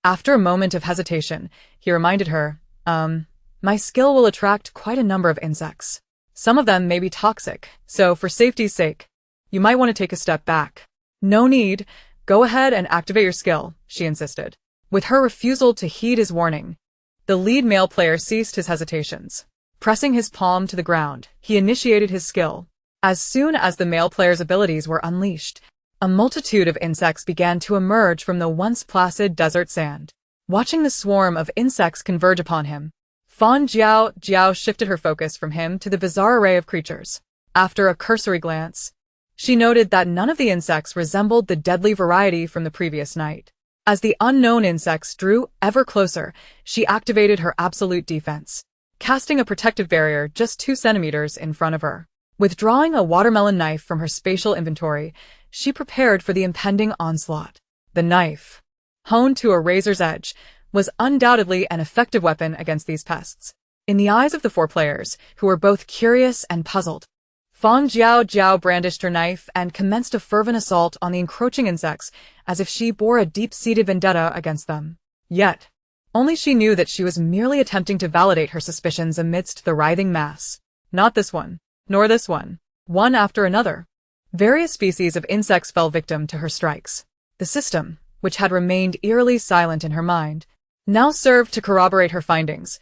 After a moment of hesitation, he reminded her, "My skill will attract quite a number of insects. Some of them may be toxic, so for safety's sake, you might want to take a step back." "No need. Go ahead and activate your skill," she insisted. With her refusal to heed his warning, the lead male player ceased his hesitations. Pressing his palm to the ground, he initiated his skill. As soon as the male player's abilities were unleashed, a multitude of insects began to emerge from the once placid desert sand. Watching the swarm of insects converge upon him, Fang Jiaojiao shifted her focus from him to the bizarre array of creatures. After a cursory glance, she noted that none of the insects resembled the deadly variety from the previous night. As the unknown insects drew ever closer, she activated her absolute defense. casting a protective barrier just 2 centimeters in front of her. Withdrawing a watermelon knife from her spatial inventory, she prepared for the impending onslaught. The knife, honed to a razor's edge, was undoubtedly an effective weapon against these pests. In the eyes of the 4 players, who were both curious and puzzled, Fang Jiaojiao brandished her knife and commenced a fervent assault on the encroaching insects as if she bore a deep-seated vendetta against them. Yet, only she knew that she was merely attempting to validate her suspicions amidst the writhing mass. Not this one, nor this one. One after another, various species of insects fell victim to her strikes. The system, which had remained eerily silent in her mind, now served to corroborate her findings.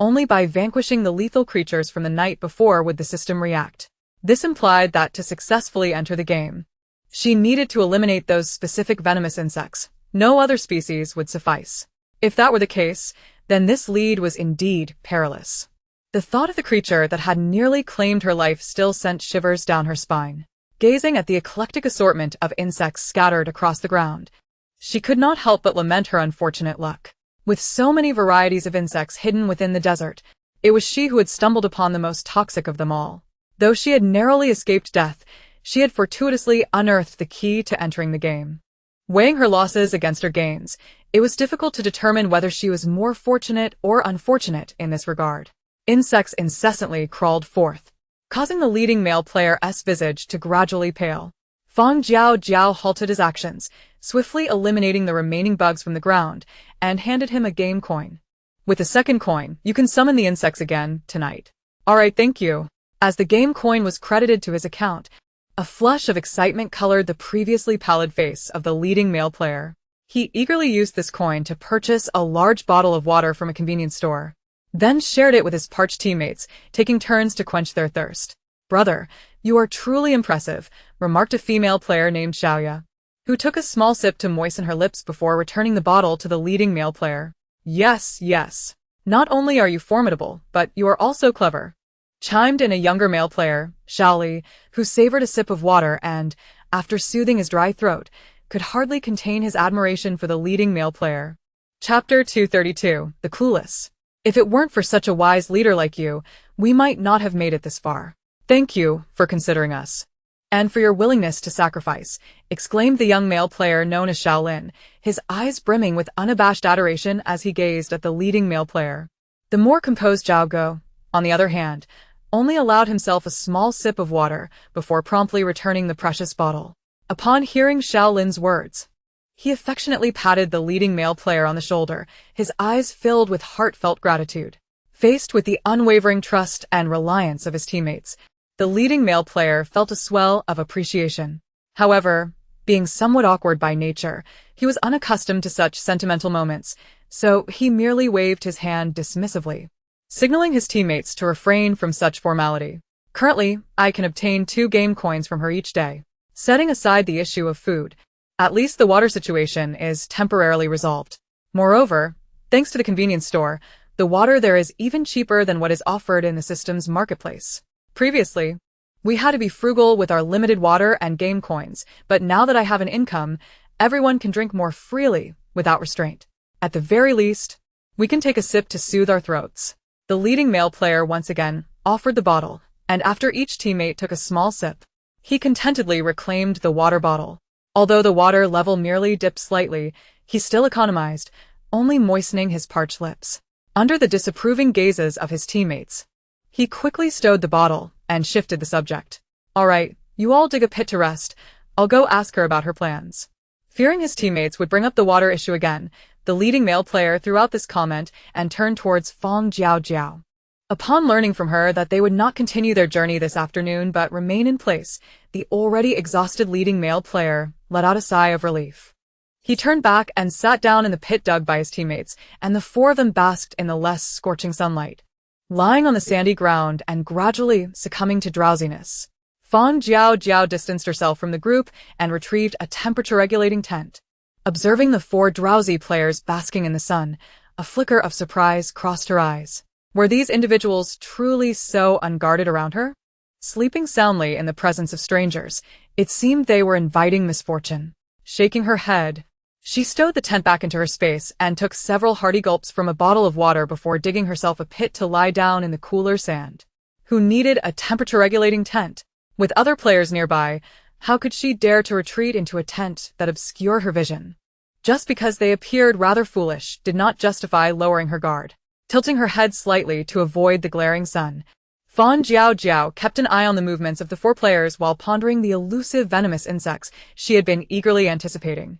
Only by vanquishing the lethal creatures from the night before would the system react. This implied that to successfully enter the game, she needed to eliminate those specific venomous insects. No other species would suffice. If that were the case, then this lead was indeed perilous. The thought of the creature that had nearly claimed her life still sent shivers down her spine. Gazing at the eclectic assortment of insects scattered across the ground, she could not help but lament her unfortunate luck. With so many varieties of insects hidden within the desert, it was she who had stumbled upon the most toxic of them all. Though she had narrowly escaped death, she had fortuitously unearthed the key to entering the game. Weighing her losses against her gains, it was difficult to determine whether she was more fortunate or unfortunate in this regard. Insects incessantly crawled forth, causing the leading male player's visage to gradually pale. Fang Jiaojiao halted his actions, swiftly eliminating the remaining bugs from the ground, and handed him a game coin. With the second coin, you can summon the insects again tonight. Alright, thank you. As the game coin was credited to his account, a flush of excitement colored the previously pallid face of the leading male player. He eagerly used this coin to purchase a large bottle of water from a convenience store, then shared it with his parched teammates, taking turns to quench their thirst. Brother, you are truly impressive, remarked a female player named Xiaoya, who took a small sip to moisten her lips before returning the bottle to the leading male player. Yes, yes. Not only are you formidable, but you are also clever, chimed in a younger male player, Xiaoli, who savored a sip of water and, after soothing his dry throat, could hardly contain his admiration for the leading male player. Chapter 232, The Clueless. If it weren't for such a wise leader like you, we might not have made it this far. Thank you for considering us. And for your willingness to sacrifice, exclaimed the young male player known as Shaolin, his eyes brimming with unabashed adoration as he gazed at the leading male player. The more composed Zhao Go, on the other hand, only allowed himself a small sip of water before promptly returning the precious bottle. Upon hearing Shaolin's words, he affectionately patted the leading male player on the shoulder, his eyes filled with heartfelt gratitude. Faced with the unwavering trust and reliance of his teammates, the leading male player felt a swell of appreciation. However, being somewhat awkward by nature, he was unaccustomed to such sentimental moments, so he merely waved his hand dismissively, signaling his teammates to refrain from such formality. Currently, I can obtain 2 game coins from her each day. Setting aside the issue of food, at least the water situation is temporarily resolved. Moreover, thanks to the convenience store, the water there is even cheaper than what is offered in the system's marketplace. Previously, we had to be frugal with our limited water and game coins, but now that I have an income, everyone can drink more freely without restraint. At the very least, we can take a sip to soothe our throats. The leading male player once again offered the bottle, and after each teammate took a small sip, he contentedly reclaimed the water bottle. Although the water level merely dipped slightly, he still economized, only moistening his parched lips. Under the disapproving gazes of his teammates, he quickly stowed the bottle and shifted the subject. Alright, you all dig a pit to rest. I'll go ask her about her plans. Fearing his teammates would bring up the water issue again, the leading male player threw out this comment and turned towards Fang Jiaojiao. Upon learning from her that they would not continue their journey this afternoon but remain in place, the already exhausted leading male player let out a sigh of relief. He turned back and sat down in the pit dug by his teammates, and the 4 of them basked in the less scorching sunlight, lying on the sandy ground and gradually succumbing to drowsiness. Fang Jiaojiao distanced herself from the group and retrieved a temperature-regulating tent. Observing the 4 drowsy players basking in the sun, a flicker of surprise crossed her eyes. Were these individuals truly so unguarded around her? Sleeping soundly in the presence of strangers, it seemed they were inviting misfortune. Shaking her head, She stowed the tent back into her space and took several hearty gulps from a bottle of water before digging herself a pit to lie down in the cooler sand. Who needed a temperature-regulating tent? With other players nearby, how could she dare to retreat into a tent that obscured her vision? Just because they appeared rather foolish did not justify lowering her guard. Tilting her head slightly to avoid the glaring sun, Fang Jiaojiao kept an eye on the movements of the 4 players while pondering the elusive venomous insects she had been eagerly anticipating.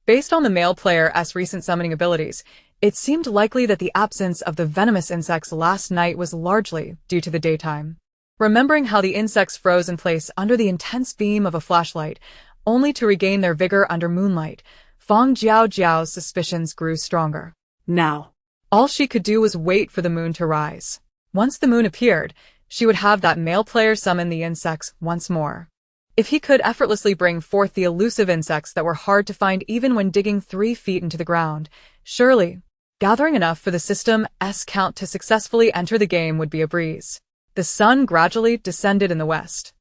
Based on the male player's recent summoning abilities, it seemed likely that the absence of the venomous insects last night was largely due to the daytime. Remembering how the insects froze in place under the intense beam of a flashlight, only to regain their vigor under moonlight, Fang Jiaojiao's suspicions grew stronger. Now. All she could do was wait for the moon to rise. Once the moon appeared, she would have that male player summon the insects once more. If he could effortlessly bring forth the elusive insects that were hard to find even when digging 3 feet into the ground, surely, gathering enough for the system's count to successfully enter the game would be a breeze. The sun gradually descended in the west.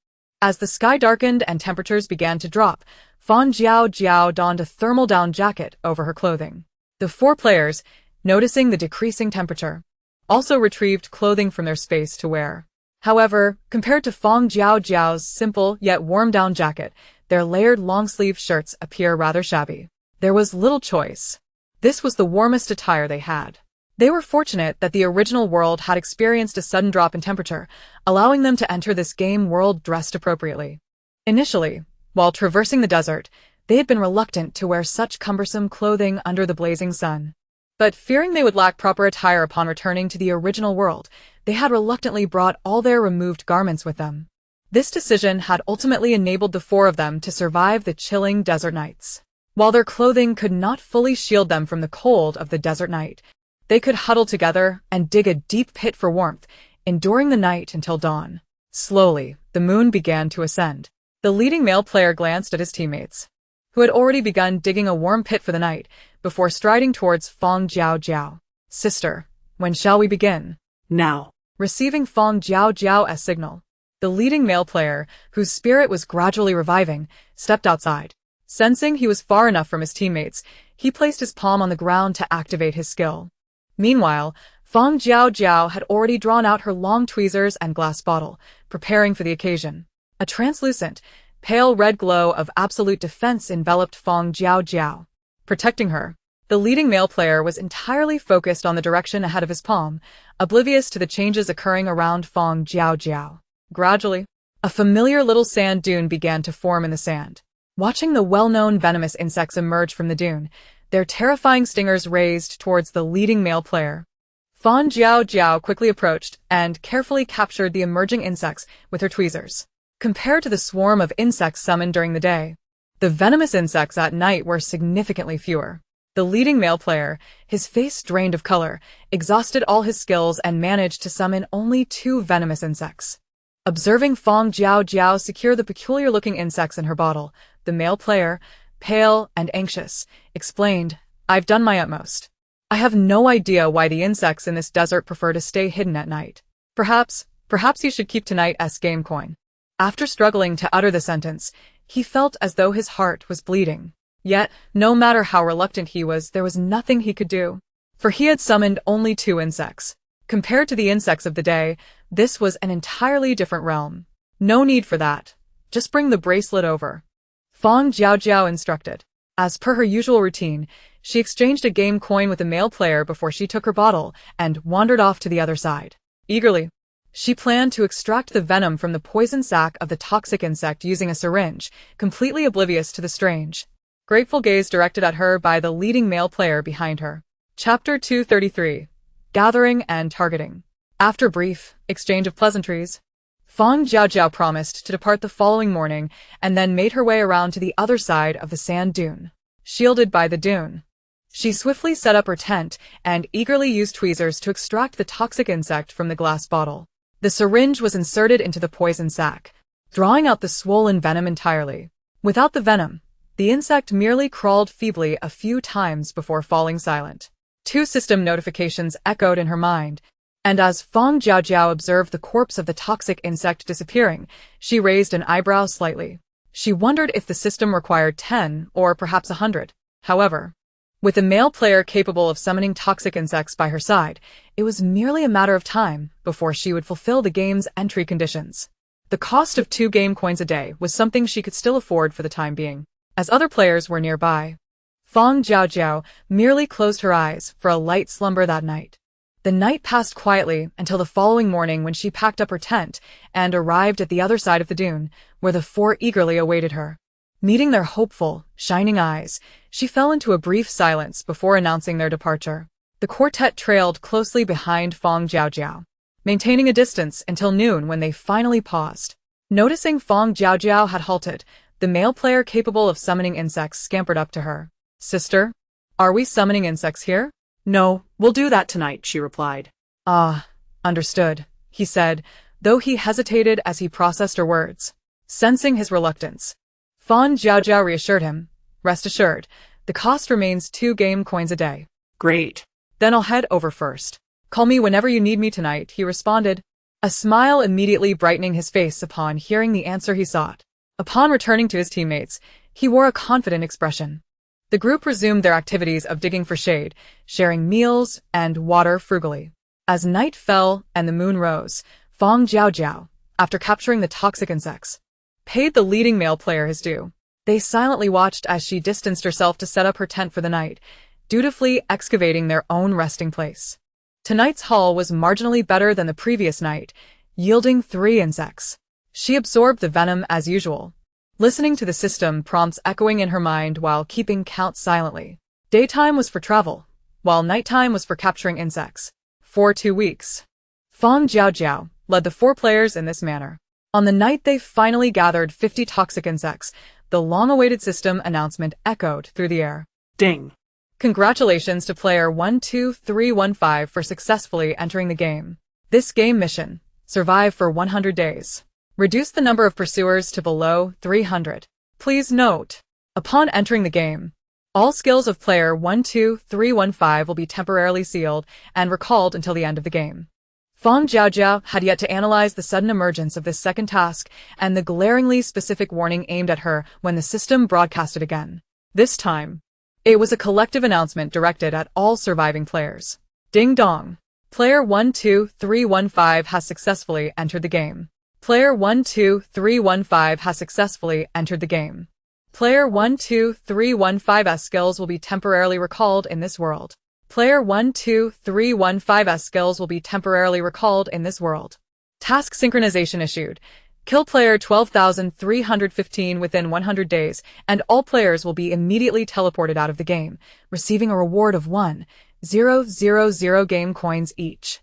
As the sky darkened and temperatures began to drop, Fang Jiaojiao donned a thermal down jacket over her clothing. The 4 players, noticing the decreasing temperature, also retrieved clothing from their space to wear. However, compared to Fang Jiaojiao's simple yet warm down jacket, their layered long-sleeve shirts appear rather shabby. There was little choice. This was the warmest attire they had. They were fortunate that the original world had experienced a sudden drop in temperature, allowing them to enter this game world dressed appropriately. Initially, while traversing the desert, they had been reluctant to wear such cumbersome clothing under the blazing sun. But fearing they would lack proper attire upon returning to the original world, they had reluctantly brought all their removed garments with them. This decision had ultimately enabled the 4 of them to survive the chilling desert nights. While their clothing could not fully shield them from the cold of the desert night, they could huddle together and dig a deep pit for warmth, enduring the night until dawn. Slowly, the moon began to ascend. The leading male player glanced at his teammates, who had already begun digging a warm pit for the night, before striding towards Fang Jiaojiao. Sister, when shall we begin? Now. Receiving Fang Jiaojiao's signal, the leading male player, whose spirit was gradually reviving, stepped outside. Sensing he was far enough from his teammates, he placed his palm on the ground to activate his skill. Meanwhile, Fang Jiaojiao had already drawn out her long tweezers and glass bottle, preparing for the occasion. A translucent, pale red glow of absolute defense enveloped Fang Jiaojiao. Protecting her, the leading male player was entirely focused on the direction ahead of his palm, oblivious to the changes occurring around Fang Jiaojiao. Gradually, a familiar little sand dune began to form in the sand. Watching the well-known venomous insects emerge from the dune, their terrifying stingers raised towards the leading male player. Fang Jiaojiao quickly approached and carefully captured the emerging insects with her tweezers. Compared to the swarm of insects summoned during the day, the venomous insects at night were significantly fewer. The leading male player, his face drained of color, exhausted all his skills and managed to summon only 2 venomous insects. Observing Fang Jiaojiao secure the peculiar-looking insects in her bottle, the male player, pale and anxious, explained, "I've done my utmost. I have no idea why the insects in this desert prefer to stay hidden at night. Perhaps you should keep tonight's game coin." After struggling to utter the sentence, he felt as though his heart was bleeding. Yet, no matter how reluctant he was, there was nothing he could do. For he had summoned only 2 insects. Compared to the insects of the day, this was an entirely different realm. No need for that. Just bring the bracelet over. Fang Jiaojiao instructed. As per her usual routine, she exchanged a game coin with a male player before she took her bottle and wandered off to the other side. Eagerly, she planned to extract the venom from the poison sac of the toxic insect using a syringe, completely oblivious to the strange, grateful gaze directed at her by the leading male player behind her. Chapter 233. Gathering and Targeting. After a brief exchange of pleasantries, Fang Jiaojiao promised to depart the following morning and then made her way around to the other side of the sand dune. Shielded by the dune, she swiftly set up her tent and eagerly used tweezers to extract the toxic insect from the glass bottle. The syringe was inserted into the poison sac, drawing out the swollen venom entirely. Without the venom, the insect merely crawled feebly a few times before falling silent. 2 system notifications echoed in her mind, and as Fang Jiaojiao observed the corpse of the toxic insect disappearing, she raised an eyebrow slightly. She wondered if the system required 10 or perhaps 100 However, with a male player capable of summoning toxic insects by her side, it was merely a matter of time before she would fulfill the game's entry conditions. The cost of 2 game coins a day was something she could still afford for the time being, as other players were nearby. Fang Jiaojiao merely closed her eyes for a light slumber that night. The night passed quietly until the following morning when she packed up her tent and arrived at the other side of the dune, where the 4 eagerly awaited her. Meeting their hopeful, shining eyes, she fell into a brief silence before announcing their departure. The quartet trailed closely behind Fang Jiaojiao, maintaining a distance until noon when they finally paused. Noticing Fang Jiaojiao had halted, the male player capable of summoning insects scampered up to her. "Sister, are we summoning insects here?" No, we'll do that tonight, she replied. "Ah, understood," he said, though he hesitated as he processed her words. Sensing his reluctance, Fang Jiaojiao reassured him, "Rest assured, the cost remains 2 game coins a day." Great. "Then I'll head over first. Call me whenever you need me tonight," he responded, a smile immediately brightening his face upon hearing the answer he sought. Upon returning to his teammates, he wore a confident expression. The group resumed their activities of digging for shade, sharing meals and water frugally. As night fell and the moon rose, Fang Jiaojiao, after capturing the toxic insects, paid the leading male player his due. They silently watched as she distanced herself to set up her tent for the night, dutifully excavating their own resting place. Tonight's haul was marginally better than the previous night, yielding 3 insects. She absorbed the venom as usual, listening to the system prompts echoing in her mind while keeping count silently. Daytime was for travel, while nighttime was for capturing insects. For 2 weeks, Fang Jiaojiao led the 4 players in this manner. On the night they finally gathered 50 toxic insects, the long-awaited system announcement echoed through the air. Ding. Congratulations to player 12315 for successfully entering the game. This game mission, survive for 100 days. Reduce the number of pursuers to below 300. Please note, upon entering the game, all skills of player 12315 will be temporarily sealed and recalled until the end of the game. Fang Jiaojiao had yet to analyze the sudden emergence of this second task and the glaringly specific warning aimed at her when the system broadcasted again. This time, it was a collective announcement directed at all surviving players. Ding dong. Player 12315 has successfully entered the game. Player 12315 has successfully entered the game. Player 12315's skills will be temporarily recalled in this world. Player 12315's skills will be temporarily recalled in this world. Task synchronization issued. Kill player 12,315 within 100 days, and all players will be immediately teleported out of the game, receiving a reward of 1,000 game coins each.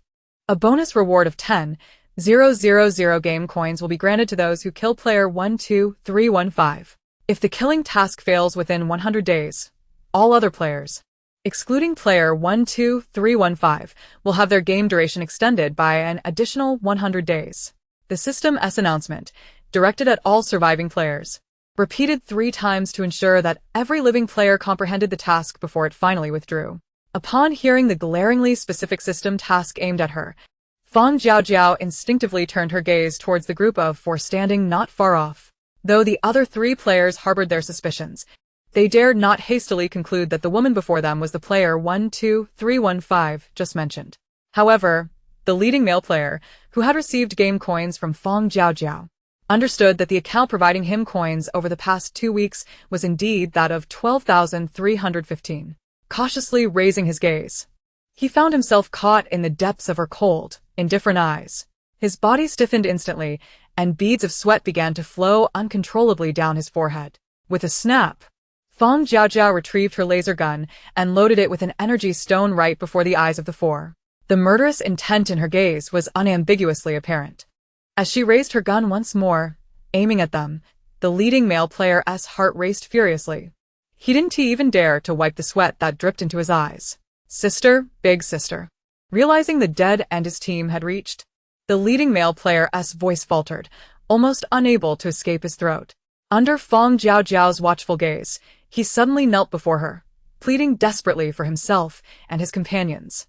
A bonus reward of 10,000 game coins will be granted to those who kill player 12315. If the killing task fails within 100 days, all other players, excluding player 12315, will have their game duration extended by an additional 100 days. The system's announcement, directed at all surviving players, repeated 3 times to ensure that every living player comprehended the task before it finally withdrew. Upon hearing the glaringly specific system task aimed at her, Fang Jiaojiao instinctively turned her gaze towards the group of 4 standing not far off. Though the other 3 players harbored their suspicions, they dared not hastily conclude that the woman before them was the player 12315 just mentioned. However, the leading male player, who had received game coins from Fang Jiaojiao, understood that the account providing him coins over the past 2 weeks was indeed that of 12,315. Cautiously raising his gaze, he found himself caught in the depths of her cold, indifferent eyes. His body stiffened instantly, and beads of sweat began to flow uncontrollably down his forehead. With a snap, Fang Jiaojiao retrieved her laser gun and loaded it with an energy stone right before the eyes of the 4. The murderous intent in her gaze was unambiguously apparent. As she raised her gun once more, aiming at them, the leading male player's heart raced furiously. He didn't even dare to wipe the sweat that dripped into his eyes. "Sister, big sister." Realizing the dead end his team had reached, the leading male player's voice faltered, almost unable to escape his throat. Under Fang Jiaojiao's watchful gaze, he suddenly knelt before her, pleading desperately for himself and his companions.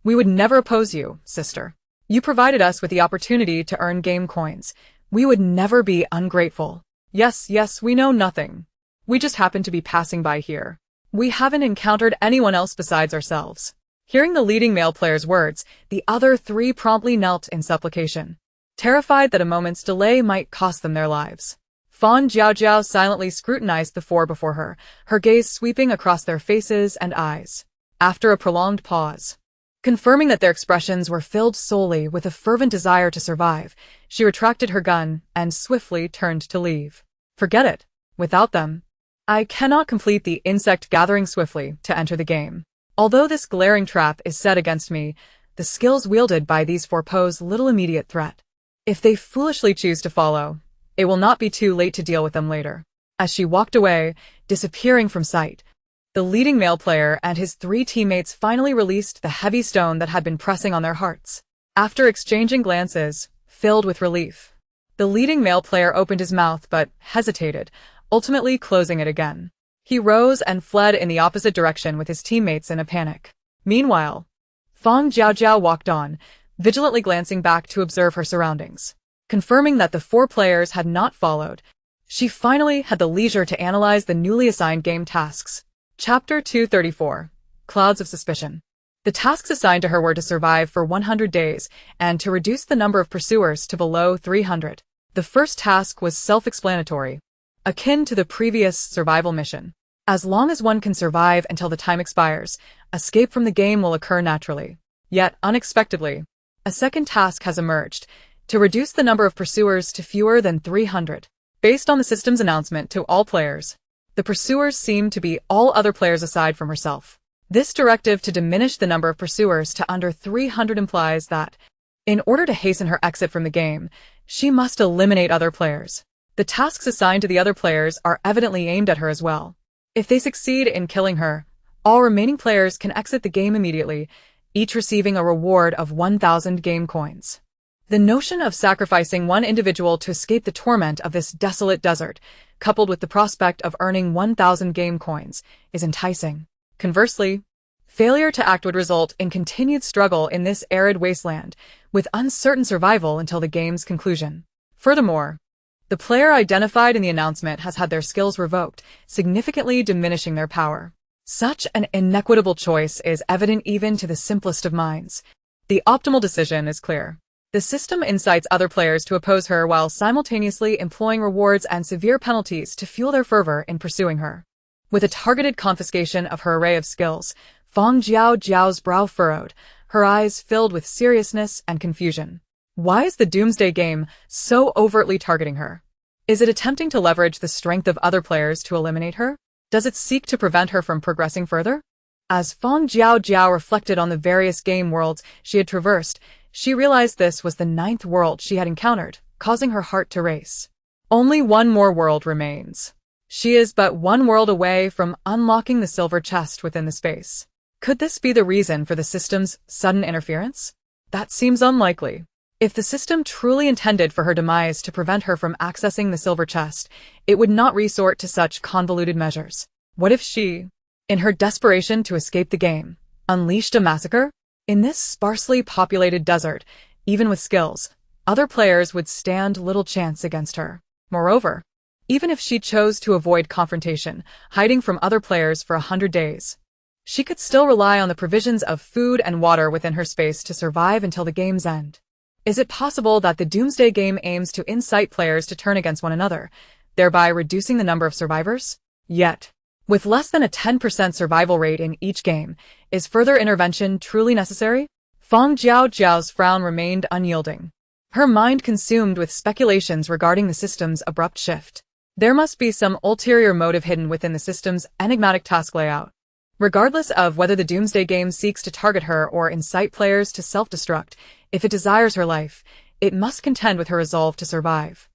"We would never oppose you, sister. You provided us with the opportunity to earn game coins. We would never be ungrateful. Yes, we know nothing. We just happened to be passing by here. We haven't encountered anyone else besides ourselves. Hearing the leading male player's words, the other three promptly knelt in supplication, terrified that a moment's delay might cost them their lives. Fang Jiaojiao silently scrutinized the four before her, her gaze sweeping across their faces and eyes. After a prolonged pause, confirming that their expressions were filled solely with a fervent desire to survive, she retracted her gun and swiftly turned to leave. Forget it. Without them, I cannot complete the insect gathering swiftly to enter the game. Although this glaring trap is set against me, the skills wielded by these four pose little immediate threat. If they foolishly choose to follow, it will not be too late to deal with them later. As she walked away, disappearing from sight, the leading male player and his three teammates finally released the heavy stone that had been pressing on their hearts. After exchanging glances, filled with relief, the leading male player opened his mouth but hesitated, ultimately closing it again. He rose and fled in the opposite direction with his teammates in a panic. Meanwhile, Fang Jiaojiao walked on, vigilantly glancing back to observe her surroundings. Confirming that the four players had not followed, she finally had the leisure to analyze the newly assigned game tasks. Chapter 234. Clouds of Suspicion. The tasks assigned to her were to survive for 100 days and to reduce the number of pursuers to below 300. The first task was self-explanatory, akin to the previous survival mission. As long as one can survive until the time expires, escape from the game will occur naturally. Yet, unexpectedly, a second task has emerged, to reduce the number of pursuers to fewer than 300. Based on the system's announcement to all players, the pursuers seem to be all other players aside from herself. This directive to diminish the number of pursuers to under 300 implies that, in order to hasten her exit from the game, she must eliminate other players. The tasks assigned to the other players are evidently aimed at her as well. If they succeed in killing her, all remaining players can exit the game immediately, each receiving a reward of 1,000 game coins. The notion of sacrificing one individual to escape the torment of this desolate desert, coupled with the prospect of earning 1,000 game coins, is enticing. Conversely, failure to act would result in continued struggle in this arid wasteland, with uncertain survival until the game's conclusion. Furthermore, the player identified in the announcement has had their skills revoked, significantly diminishing their power. Such an inequitable choice is evident even to the simplest of minds. The optimal decision is clear. The system incites other players to oppose her while simultaneously employing rewards and severe penalties to fuel their fervor in pursuing her. With a targeted confiscation of her array of skills, Fang Jiaojiao's brow furrowed, her eyes filled with seriousness and confusion. Why is the Doomsday Game so overtly targeting her? Is it attempting to leverage the strength of other players to eliminate her? Does it seek to prevent her from progressing further? As Fang Jiaojiao reflected on the various game worlds she had traversed, she realized this was the 9th world she had encountered, causing her heart to race. Only one more world remains. She is but one world away from unlocking the silver chest within the space. Could this be the reason for the system's sudden interference? That seems unlikely. If the system truly intended for her demise to prevent her from accessing the silver chest, it would not resort to such convoluted measures. What if she, in her desperation to escape the game, unleashed a massacre? In this sparsely populated desert, even with skills, other players would stand little chance against her. Moreover, even if she chose to avoid confrontation, hiding from other players for 100 days, she could still rely on the provisions of food and water within her space to survive until the game's end. Is it possible that the Doomsday Game aims to incite players to turn against one another, thereby reducing the number of survivors? Yet, with less than a 10% survival rate in each game, is further intervention truly necessary? Fang Jiaojiao's frown remained unyielding, her mind consumed with speculations regarding the system's abrupt shift. There must be some ulterior motive hidden within the system's enigmatic task layout. Regardless of whether the Doomsday Game seeks to target her or incite players to self-destruct, if it desires her life, it must contend with her resolve to survive.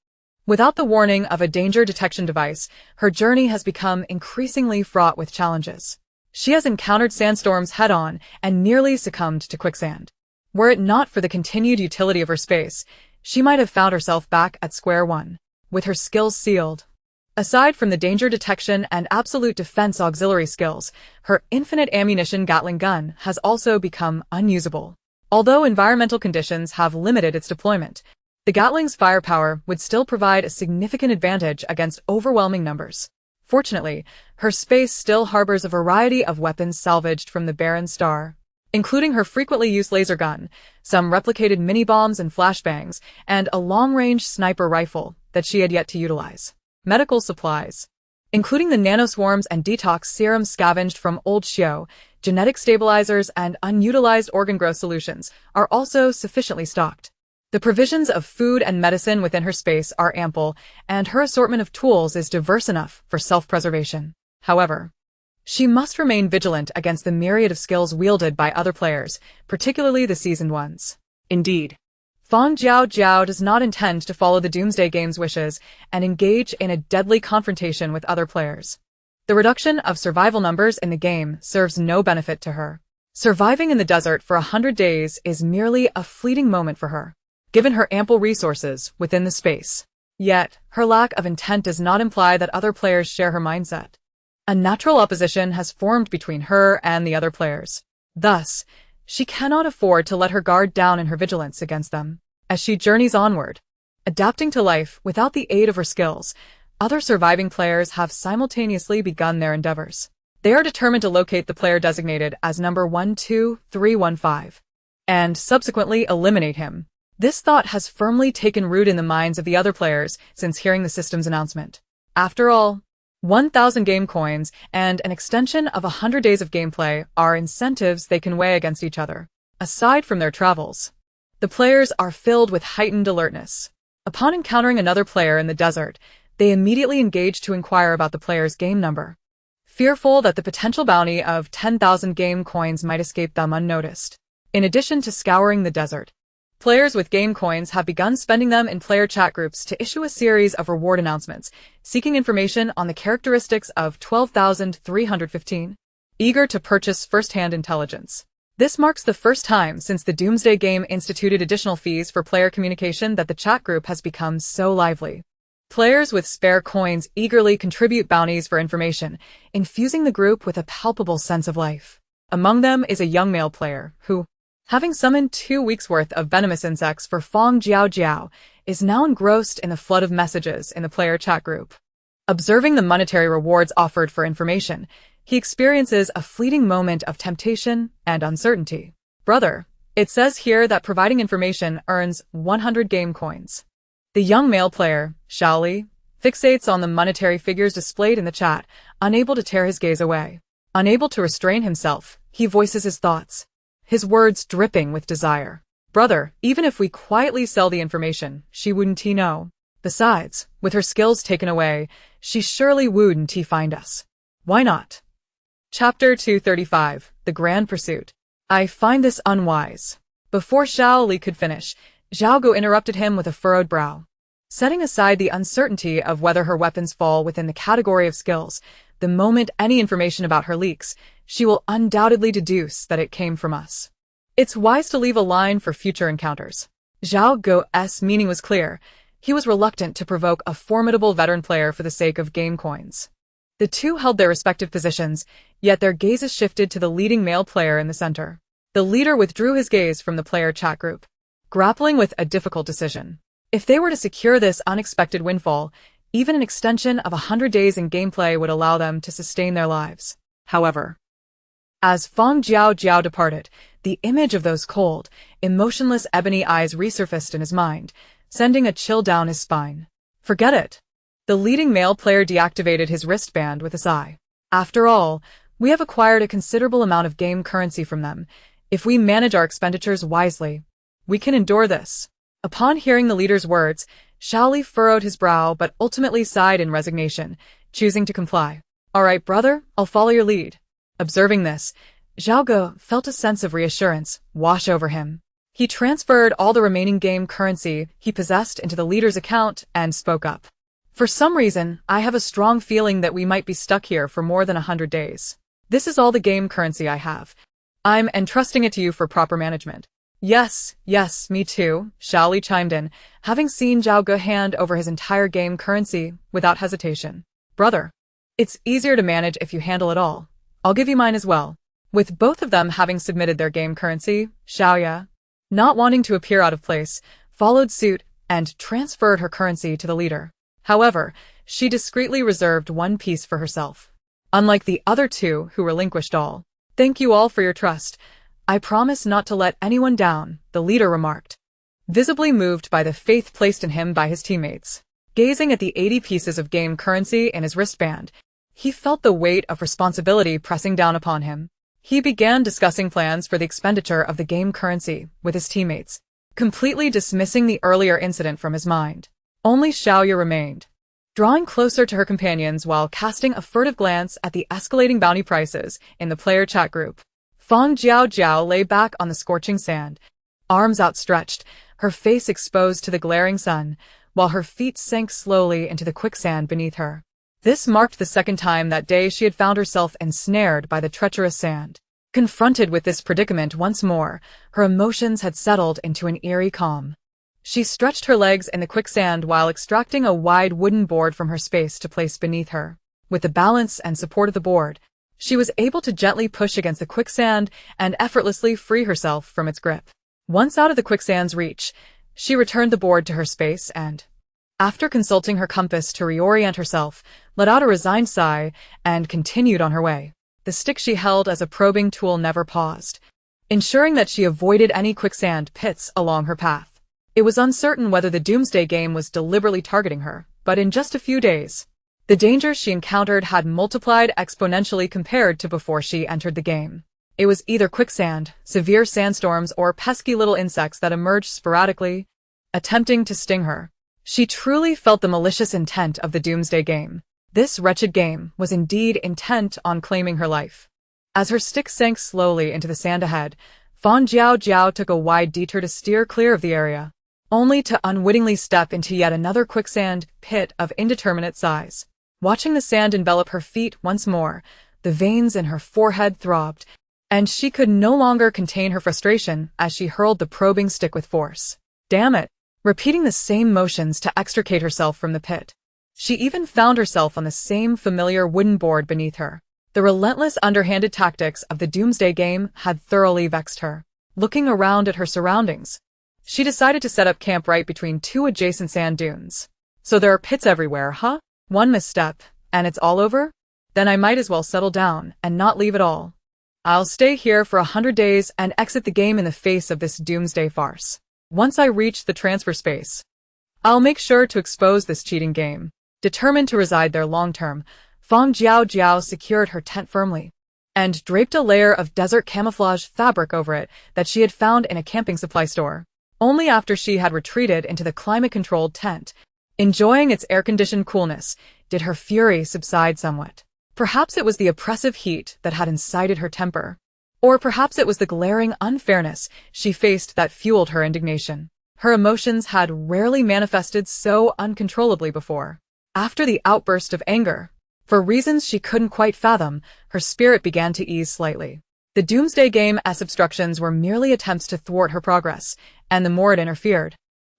Without the warning of a danger detection device, her journey has become increasingly fraught with challenges. She has encountered sandstorms head-on and nearly succumbed to quicksand. Were it not for the continued utility of her space, she might have found herself back at square one, with her skills sealed. Aside from the danger detection and absolute defense auxiliary skills, her infinite ammunition Gatling gun has also become unusable. Although environmental conditions have limited its deployment, the Gatling's firepower would still provide a significant advantage against overwhelming numbers. Fortunately, her space still harbors a variety of weapons salvaged from the barren star, including her frequently used laser gun, some replicated mini-bombs and flashbangs, and a long-range sniper rifle that she had yet to utilize. Medical supplies, including the nanoswarms and detox serum scavenged from old Xiao, genetic stabilizers, and unutilized organ growth solutions, are also sufficiently stocked. The provisions of food and medicine within her space are ample, and her assortment of tools is diverse enough for self-preservation. However, she must remain vigilant against the myriad of skills wielded by other players, particularly the seasoned ones. Indeed, Fang Jiaojiao does not intend to follow the Doomsday Game's wishes and engage in a deadly confrontation with other players. The reduction of survival numbers in the game serves no benefit to her. Surviving in the desert for 100 days is merely a fleeting moment for her, given her ample resources within the space. Yet, her lack of intent does not imply that other players share her mindset. A natural opposition has formed between her and the other players. Thus, she cannot afford to let her guard down in her vigilance against them. As she journeys onward, adapting to life without the aid of her skills, other surviving players have simultaneously begun their endeavors. They are determined to locate the player designated as number 12315, and subsequently eliminate him. This thought has firmly taken root in the minds of the other players since hearing the system's announcement. After all, 1,000 game coins and an extension of 100 days of gameplay are incentives they can weigh against each other. Aside from their travels, the players are filled with heightened alertness. Upon encountering another player in the desert, they immediately engage to inquire about the player's game number, fearful that the potential bounty of 10,000 game coins might escape them unnoticed. In addition to scouring the desert, players with game coins have begun spending them in player chat groups to issue a series of reward announcements, seeking information on the characteristics of 12,315, eager to purchase first-hand intelligence. This marks the first time since the Doomsday Game instituted additional fees for player communication that the chat group has become so lively. Players with spare coins eagerly contribute bounties for information, infusing the group with a palpable sense of life. Among them is a young male player who, having summoned 2 weeks' worth of venomous insects for Fang Jiaojiao, is now engrossed in the flood of messages in the player chat group. Observing the monetary rewards offered for information, he experiences a fleeting moment of temptation and uncertainty. Brother, it says here that providing information earns 100 game coins. The young male player, Shaoli, fixates on the monetary figures displayed in the chat, unable to tear his gaze away. Unable to restrain himself, he voices his thoughts, his words dripping with desire. Brother, even if we quietly sell the information, she wouldn't know. Besides, with her skills taken away, she surely wouldn't find us. Why not? Chapter 235, The Grand Pursuit. I find this unwise. Before Xiao Li could finish, Zhao Guo interrupted him with a furrowed brow. Setting aside the uncertainty of whether her weapons fall within the category of skills, the moment any information about her leaks, she will undoubtedly deduce that it came from us. It's wise to leave a line for future encounters. Zhao Guo's meaning was clear. He was reluctant to provoke a formidable veteran player for the sake of game coins. The two held their respective positions, yet their gazes shifted to the leading male player in the center. The leader withdrew his gaze from the player chat group, grappling with a difficult decision. If they were to secure this unexpected windfall, even an extension of 100 days in gameplay would allow them to sustain their lives. However, as Fang Jiaojiao departed, the image of those cold, emotionless ebony eyes resurfaced in his mind, sending a chill down his spine. Forget it. The leading male player deactivated his wristband with a sigh. After all, we have acquired a considerable amount of game currency from them. If we manage our expenditures wisely, we can endure this. Upon hearing the leader's words, Shaoli furrowed his brow but ultimately sighed in resignation, choosing to comply. All right, brother, I'll follow your lead. Observing this, Zhao Guo felt a sense of reassurance wash over him. He transferred all the remaining game currency he possessed into the leader's account and spoke up. For some reason, I have a strong feeling that we might be stuck here for more than 100 days. This is all the game currency I have. I'm entrusting it to you for proper management. Yes, me too, Shaoli chimed in, having seen Zhao Guo hand over his entire game currency without hesitation. Brother, it's easier to manage if you handle it all. I'll give you mine as well. With both of them having submitted their game currency, Xiaoya, not wanting to appear out of place, followed suit and transferred her currency to the leader. However, She discreetly reserved one piece for herself. Unlike the other two who relinquished all. "Thank you all for your trust. I promise not to let anyone down," the leader remarked, visibly moved by the faith placed in him by his teammates. Gazing at the 80 pieces of game currency in his wristband, he felt the weight of responsibility pressing down upon him. He began discussing plans for the expenditure of the game currency with his teammates, completely dismissing the earlier incident from his mind. Only Xiaoyu remained, drawing closer to her companions while casting a furtive glance at the escalating bounty prices in the player chat group. Fang Jiaojiao lay back on the scorching sand, arms outstretched, her face exposed to the glaring sun, while her feet sank slowly into the quicksand beneath her. This marked the second time that day she had found herself ensnared by the treacherous sand. Confronted with this predicament once more, her emotions had settled into an eerie calm. She stretched her legs in the quicksand while extracting a wide wooden board from her space to place beneath her. With the balance and support of the board, she was able to gently push against the quicksand and effortlessly free herself from its grip. Once out of the quicksand's reach, she returned the board to her space and, after consulting her compass to reorient herself, let out a resigned sigh and continued on her way. The stick she held as a probing tool never paused, ensuring that she avoided any quicksand pits along her path. It was uncertain whether the Doomsday Game was deliberately targeting her, but in just a few days, the dangers she encountered had multiplied exponentially compared to before she entered the game. It was either quicksand, severe sandstorms, or pesky little insects that emerged sporadically, attempting to sting her. She truly felt the malicious intent of the Doomsday Game. This wretched game was indeed intent on claiming her life. As her stick sank slowly into the sand ahead, Fang Jiaojiao took a wide detour to steer clear of the area, only to unwittingly step into yet another quicksand pit of indeterminate size. Watching the sand envelop her feet once more, the veins in her forehead throbbed, and she could no longer contain her frustration as she hurled the probing stick with force. "Damn it!" Repeating the same motions to extricate herself from the pit. She even found herself on the same familiar wooden board beneath her. The relentless underhanded tactics of the Doomsday Game had thoroughly vexed her. Looking around at her surroundings, she decided to set up camp right between two adjacent sand dunes. "So there are pits everywhere, huh? One misstep, and it's all over? Then I might as well settle down and not leave at all. I'll stay here for 100 days and exit the game in the face of this Doomsday farce. Once I reach the transfer space, I'll make sure to expose this cheating game." Determined to reside there long-term, Fang Jiaojiao secured her tent firmly and draped a layer of desert camouflage fabric over it that she had found in a camping supply store. Only after she had retreated into the climate-controlled tent, enjoying its air-conditioned coolness, did her fury subside somewhat. Perhaps it was the oppressive heat that had incited her temper. Or perhaps it was the glaring unfairness she faced that fueled her indignation. Her emotions had rarely manifested so uncontrollably before. After the outburst of anger, for reasons she couldn't quite fathom, her spirit began to ease slightly. The Doomsday Game's obstructions were merely attempts to thwart her progress, and the more it interfered,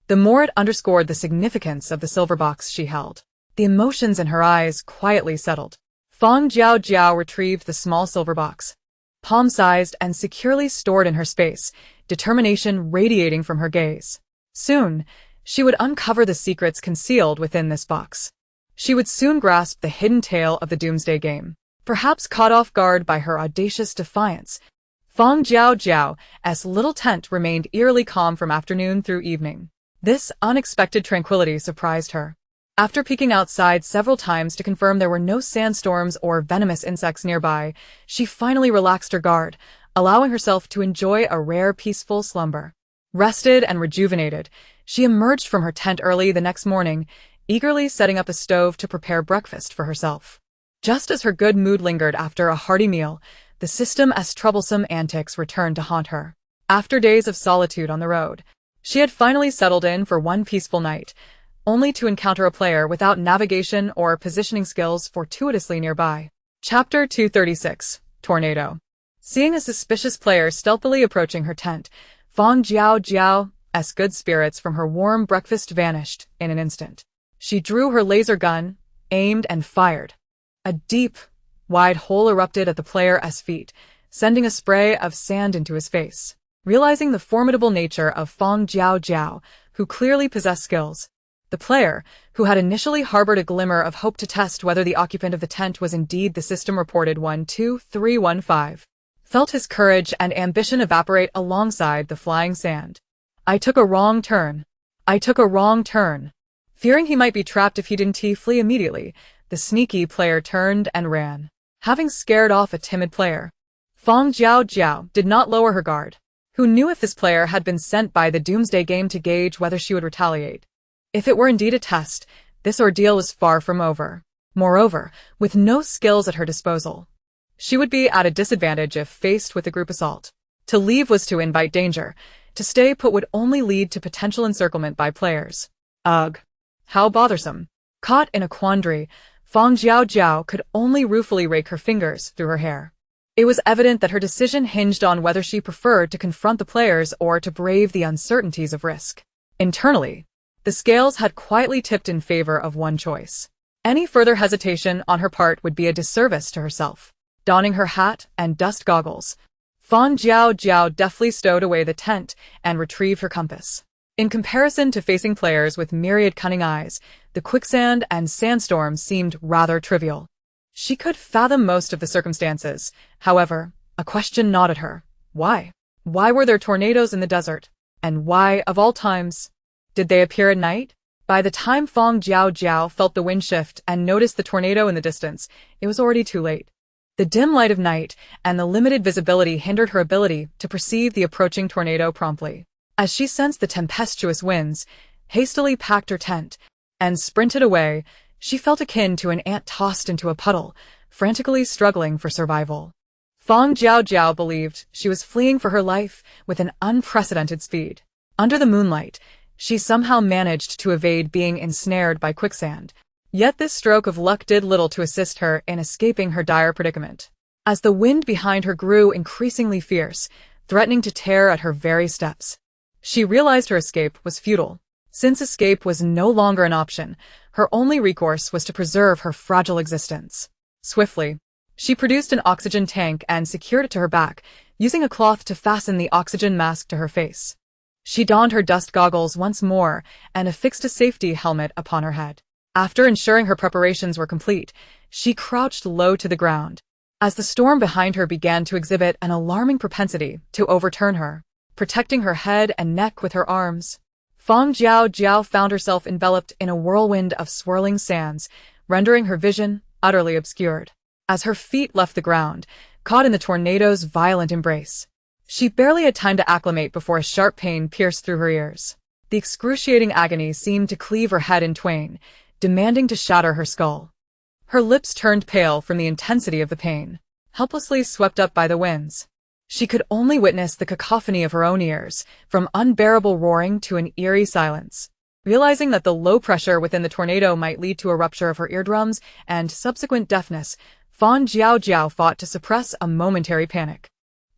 the more it underscored the significance of the silver box she held. The emotions in her eyes quietly settled. Fang Jiaojiao retrieved the small silver box, palm-sized and securely stored in her space, determination radiating from her gaze. Soon, she would uncover the secrets concealed within this box. She would soon grasp the hidden tale of the Doomsday Game. Perhaps caught off guard by her audacious defiance, Fang Jiaojiao's little tent remained eerily calm from afternoon through evening. This unexpected tranquility surprised her. After peeking outside several times to confirm there were no sandstorms or venomous insects nearby, she finally relaxed her guard, allowing herself to enjoy a rare peaceful slumber. Rested and rejuvenated, she emerged from her tent early the next morning, eagerly setting up a stove to prepare breakfast for herself. Just as her good mood lingered after a hearty meal, the system's troublesome antics returned to haunt her. After days of solitude on the road, she had finally settled in for one peaceful night, only to encounter a player without navigation or positioning skills fortuitously nearby. Chapter 236, Tornado. Seeing a suspicious player stealthily approaching her tent, Fang Jiaojiao's good spirits from her warm breakfast vanished in an instant. She drew her laser gun, aimed and fired. A deep, wide hole erupted at the player's feet, sending a spray of sand into his face. Realizing the formidable nature of Fang Jiaojiao, who clearly possessed skills, The player, who had initially harbored a glimmer of hope to test whether the occupant of the tent was indeed the system reported 12315, felt his courage and ambition evaporate alongside the flying sand. I took a wrong turn. I took a wrong turn. Fearing he might be trapped if he didn't flee immediately, the sneaky player turned and ran. Having scared off a timid player, Fang Jiaojiao did not lower her guard. Who knew if this player had been sent by the Doomsday Game to gauge whether she would retaliate? If it were indeed a test, this ordeal was far from over. Moreover, with no skills at her disposal, she would be at a disadvantage if faced with a group assault. To leave was to invite danger. To stay put would only lead to potential encirclement by players. Ugh. How bothersome. Caught in a quandary, Fang Jiaojiao could only ruefully rake her fingers through her hair. It was evident that her decision hinged on whether she preferred to confront the players or to brave the uncertainties of risk. Internally, the scales had quietly tipped in favor of one choice. Any further hesitation on her part would be a disservice to herself. Donning her hat and dust goggles, Fang Jiaojiao deftly stowed away the tent and retrieved her compass. In comparison to facing players with myriad cunning eyes, the quicksand and sandstorm seemed rather trivial. She could fathom most of the circumstances. However, a question gnawed at her. Why? Why were there tornadoes in the desert? And why, of all times, did they appear at night? By the time Fang Jiaojiao felt the wind shift and noticed the tornado in the distance, it was already too late. The dim light of night and the limited visibility hindered her ability to perceive the approaching tornado promptly. As she sensed the tempestuous winds, hastily packed her tent, and sprinted away, she felt akin to an ant tossed into a puddle, frantically struggling for survival. Fang Jiaojiao believed she was fleeing for her life with an unprecedented speed. Under the moonlight, she somehow managed to evade being ensnared by quicksand. Yet this stroke of luck did little to assist her in escaping her dire predicament. As the wind behind her grew increasingly fierce, threatening to tear at her very steps, she realized her escape was futile. Since escape was no longer an option, her only recourse was to preserve her fragile existence. Swiftly, she produced an oxygen tank and secured it to her back, using a cloth to fasten the oxygen mask to her face. She donned her dust goggles once more and affixed a safety helmet upon her head. After ensuring her preparations were complete, she crouched low to the ground. As the storm behind her began to exhibit an alarming propensity to overturn her, protecting her head and neck with her arms, Fang Jiaojiao found herself enveloped in a whirlwind of swirling sands, rendering her vision utterly obscured. As her feet left the ground, caught in the tornado's violent embrace, she barely had time to acclimate before a sharp pain pierced through her ears. The excruciating agony seemed to cleave her head in twain, demanding to shatter her skull. Her lips turned pale from the intensity of the pain, helplessly swept up by the winds. She could only witness the cacophony of her own ears, from unbearable roaring to an eerie silence. Realizing that the low pressure within the tornado might lead to a rupture of her eardrums and subsequent deafness, Fang Jiaojiao fought to suppress a momentary panic.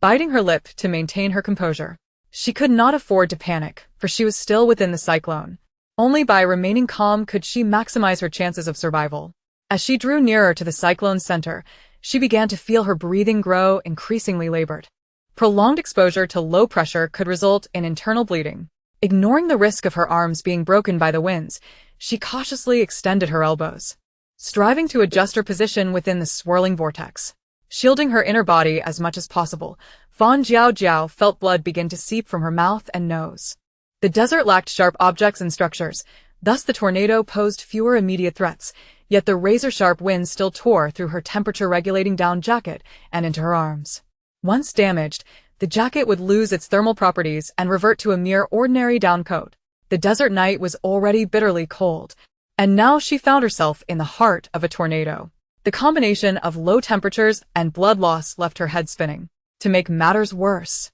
Biting her lip to maintain her composure, she could not afford to panic, for she was still within the cyclone. Only by remaining calm could she maximize her chances of survival. As she drew nearer to the cyclone's center, she began to feel her breathing grow increasingly labored. Prolonged exposure to low pressure could result in internal bleeding. Ignoring the risk of her arms being broken by the winds, she cautiously extended her elbows, striving to adjust her position within the swirling vortex. Shielding her inner body as much as possible, Fang Jiaojiao felt blood begin to seep from her mouth and nose. The desert lacked sharp objects and structures, thus the tornado posed fewer immediate threats, yet the razor-sharp winds still tore through her temperature-regulating down jacket and into her arms. Once damaged, the jacket would lose its thermal properties and revert to a mere ordinary down coat. The desert night was already bitterly cold, and now she found herself in the heart of a tornado. The combination of low temperatures and blood loss left her head spinning. To make matters worse,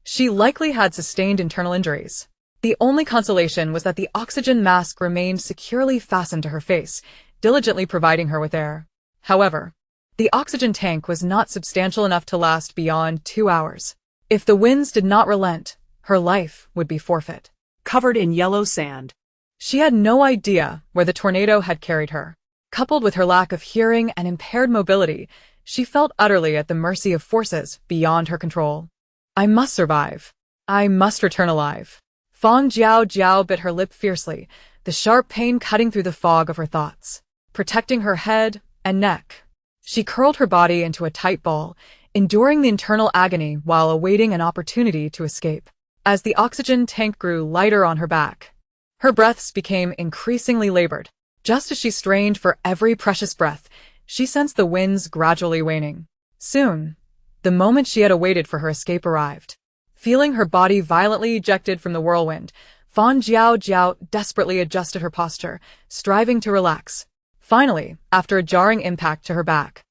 she likely had sustained internal injuries. The only consolation was that the oxygen mask remained securely fastened to her face, diligently providing her with air. However, the oxygen tank was not substantial enough to last beyond 2 hours. If the winds did not relent, her life would be forfeit. Covered in yellow sand, She had no idea where the tornado had carried her. Coupled with her lack of hearing and impaired mobility, she felt utterly at the mercy of forces beyond her control. I must survive. I must return alive. Fang Jiaojiao bit her lip fiercely, the sharp pain cutting through the fog of her thoughts, protecting her head and neck. She curled her body into a tight ball, enduring the internal agony while awaiting an opportunity to escape. As the oxygen tank grew lighter on her back, her breaths became increasingly labored. Just as she strained for every precious breath, she sensed the winds gradually waning. Soon, the moment she had awaited for her escape arrived. Feeling her body violently ejected from the whirlwind, Fang Jiaojiao desperately adjusted her posture, striving to relax. Finally, after a jarring impact to her back,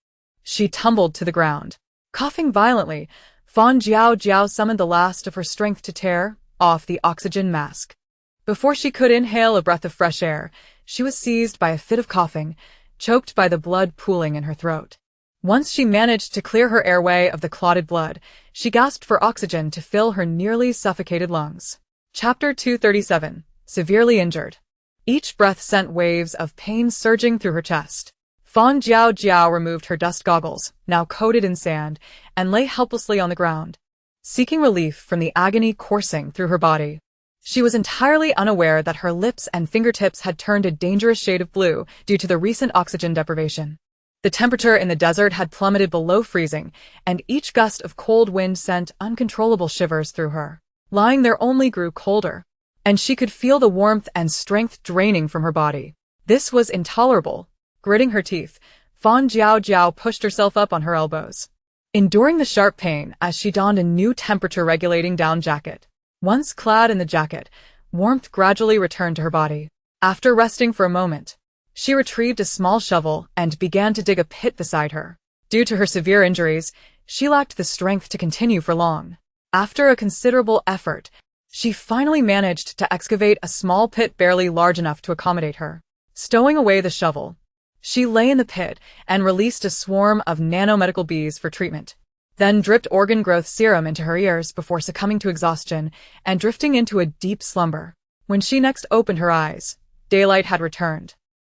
she tumbled to the ground. Coughing violently, Fang Jiaojiao summoned the last of her strength to tear off the oxygen mask. Before she could inhale a breath of fresh air, she was seized by a fit of coughing, choked by the blood pooling in her throat. Once she managed to clear her airway of the clotted blood, she gasped for oxygen to fill her nearly suffocated lungs. Chapter 237. Severely Injured. Each breath sent waves of pain surging through her chest. Fang Jiaojiao removed her dust goggles, now coated in sand, and lay helplessly on the ground, seeking relief from the agony coursing through her body. She was entirely unaware that her lips and fingertips had turned a dangerous shade of blue due to the recent oxygen deprivation. The temperature in the desert had plummeted below freezing, and each gust of cold wind sent uncontrollable shivers through her. Lying there only grew colder, and she could feel the warmth and strength draining from her body. This was intolerable. Gritting her teeth, Fang Jiaojiao pushed herself up on her elbows, enduring the sharp pain as she donned a new temperature-regulating down jacket. Once clad in the jacket, warmth gradually returned to her body. After resting for a moment, she retrieved a small shovel and began to dig a pit beside her. Due to her severe injuries, she lacked the strength to continue for long. After a considerable effort, she finally managed to excavate a small pit barely large enough to accommodate her. Stowing away the shovel, she lay in the pit and released a swarm of nanomedical bees for treatment, then dripped organ growth serum into her ears before succumbing to exhaustion and drifting into a deep slumber. When she next opened her eyes, daylight had returned.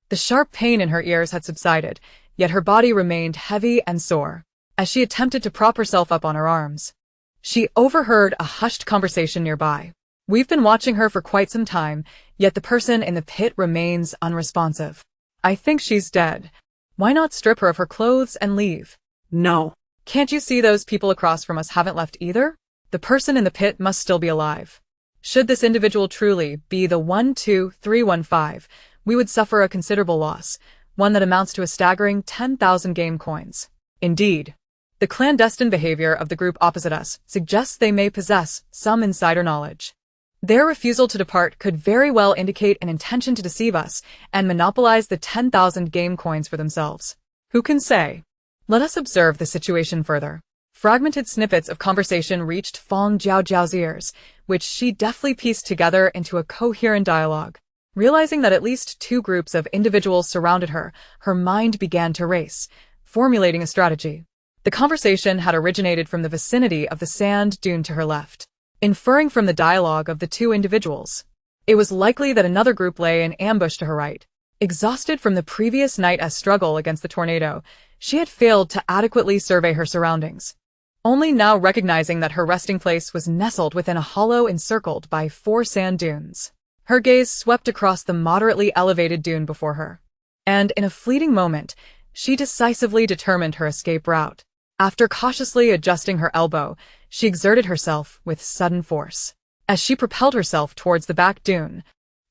The sharp pain in her ears had subsided, yet her body remained heavy and sore. As she attempted to prop herself up on her arms, she overheard a hushed conversation nearby. "We've been watching her for quite some time, yet the person in the pit remains unresponsive. I think she's dead. Why not strip her of her clothes and leave?" No. "Can't you see those people across from us haven't left either? The person in the pit must still be alive. Should this individual truly be the 12315, we would suffer a considerable loss, one that amounts to a staggering 10,000 game coins. Indeed, the clandestine behavior of the group opposite us suggests they may possess some insider knowledge. Their refusal to depart could very well indicate an intention to deceive us and monopolize the 10,000 game coins for themselves. Who can say? Let us observe the situation further." Fragmented snippets of conversation reached Fang Jiaojiao's ears, which she deftly pieced together into a coherent dialogue. Realizing that at least two groups of individuals surrounded her, her mind began to race, formulating a strategy. The conversation had originated from the vicinity of the sand dune to her left. Inferring from the dialogue of the two individuals, it was likely that another group lay in ambush to her right. Exhausted from the previous night's struggle against the tornado, she had failed to adequately survey her surroundings. Only now recognizing that her resting place was nestled within a hollow encircled by 4 sand dunes, her gaze swept across the moderately elevated dune before her, and in a fleeting moment, she decisively determined her escape route. After cautiously adjusting her elbow, she exerted herself with sudden force. As she propelled herself towards the back dune,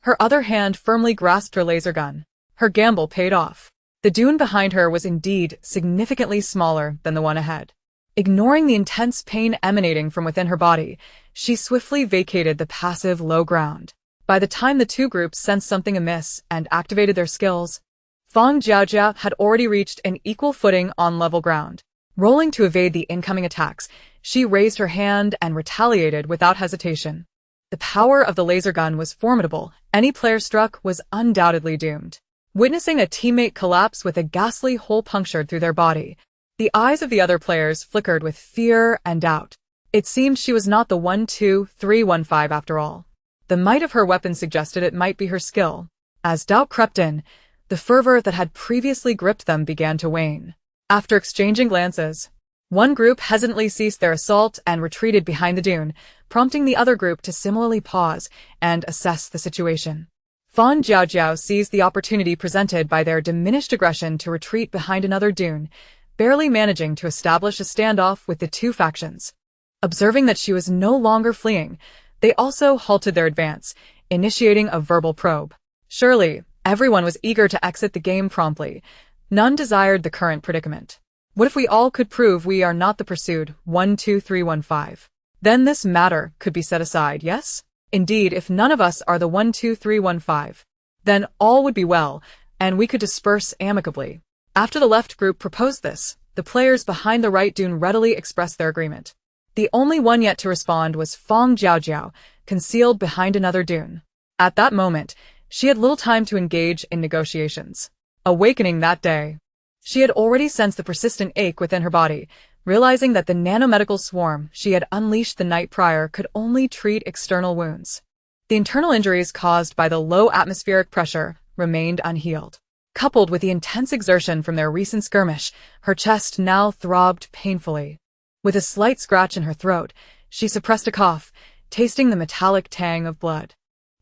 her other hand firmly grasped her laser gun. Her gamble paid off. The dune behind her was indeed significantly smaller than the one ahead. Ignoring the intense pain emanating from within her body, she swiftly vacated the passive low ground. By the time the two groups sensed something amiss and activated their skills, Fang Jiaojiao had already reached an equal footing on level ground. Rolling to evade the incoming attacks, she raised her hand and retaliated without hesitation. The power of the laser gun was formidable. Any player struck was undoubtedly doomed. Witnessing a teammate collapse with a ghastly hole punctured through their body, the eyes of the other players flickered with fear and doubt. It seemed she was not the 12315 after all. The might of her weapon suggested it might be her skill. As doubt crept in, the fervor that had previously gripped them began to wane. After exchanging glances, one group hesitantly ceased their assault and retreated behind the dune, prompting the other group to similarly pause and assess the situation. Fang Jiaojiao seized the opportunity presented by their diminished aggression to retreat behind another dune, barely managing to establish a standoff with the two factions. Observing that she was no longer fleeing, they also halted their advance, initiating a verbal probe. Surely, everyone was eager to exit the game promptly. None desired the current predicament. What if we all could prove we are not the pursued 12315? Then this matter could be set aside, yes? Indeed, if none of us are the 12315, then all would be well, and we could disperse amicably. After the left group proposed this, the players behind the right dune readily expressed their agreement. The only one yet to respond was Fang Jiaojiao, concealed behind another dune. At that moment, she had little time to engage in negotiations. Awakening that day, she had already sensed the persistent ache within her body, realizing that the nanomedical swarm she had unleashed the night prior could only treat external wounds. The internal injuries caused by the low atmospheric pressure remained unhealed. Coupled with the intense exertion from their recent skirmish, her chest now throbbed painfully. With a slight scratch in her throat, she suppressed a cough, tasting the metallic tang of blood.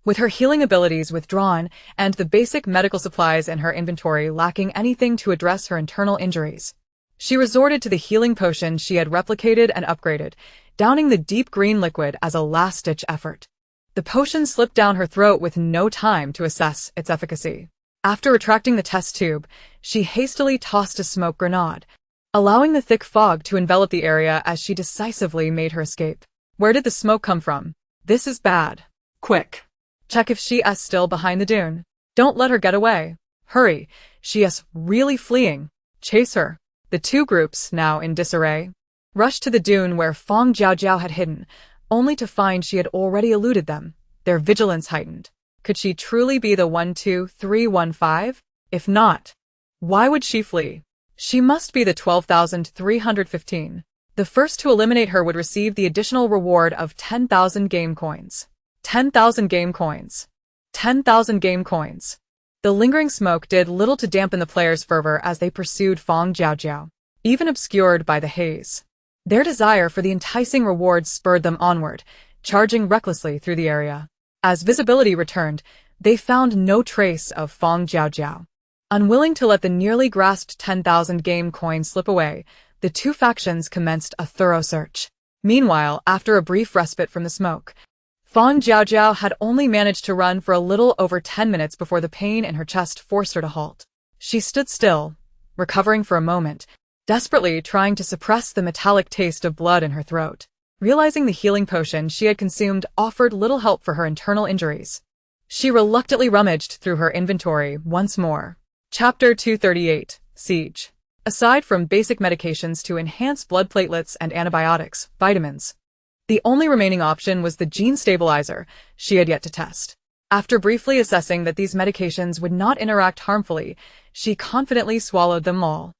With her healing abilities withdrawn and the basic medical supplies in her inventory lacking anything to address her internal injuries, she resorted to the healing potion she had replicated and upgraded, downing the deep green liquid as a last-ditch effort. The potion slipped down her throat with no time to assess its efficacy. After retracting the test tube, she hastily tossed a smoke grenade, allowing the thick fog to envelop the area as she decisively made her escape. Where did the smoke come from? This is bad. Quick. Check if she is still behind the dune. Don't let her get away. Hurry, she is really fleeing. Chase her. The two groups, now in disarray, rushed to the dune where Fang Jiaojiao had hidden, only to find she had already eluded them, their vigilance heightened. Could she truly be the 12315? If not, why would she flee? She must be the 12,315. The first to eliminate her would receive the additional reward of 10,000 game coins. 10,000 game coins. 10,000 game coins. The lingering smoke did little to dampen the players' fervor as they pursued Fang Jiaojiao, even obscured by the haze. Their desire for the enticing rewards spurred them onward, charging recklessly through the area. As visibility returned, they found no trace of Fang Jiaojiao. Unwilling to let the nearly grasped 10,000 game coins slip away, the two factions commenced a thorough search. Meanwhile, after a brief respite from the smoke, Fang Jiaojiao had only managed to run for a little over 10 minutes before the pain in her chest forced her to halt. She stood still, recovering for a moment, desperately trying to suppress the metallic taste of blood in her throat. Realizing the healing potion she had consumed offered little help for her internal injuries, she reluctantly rummaged through her inventory once more. Chapter 238, Siege. Aside from basic medications to enhance blood platelets and antibiotics, vitamins, the only remaining option was the gene stabilizer she had yet to test. After briefly assessing that these medications would not interact harmfully, she confidently swallowed them all.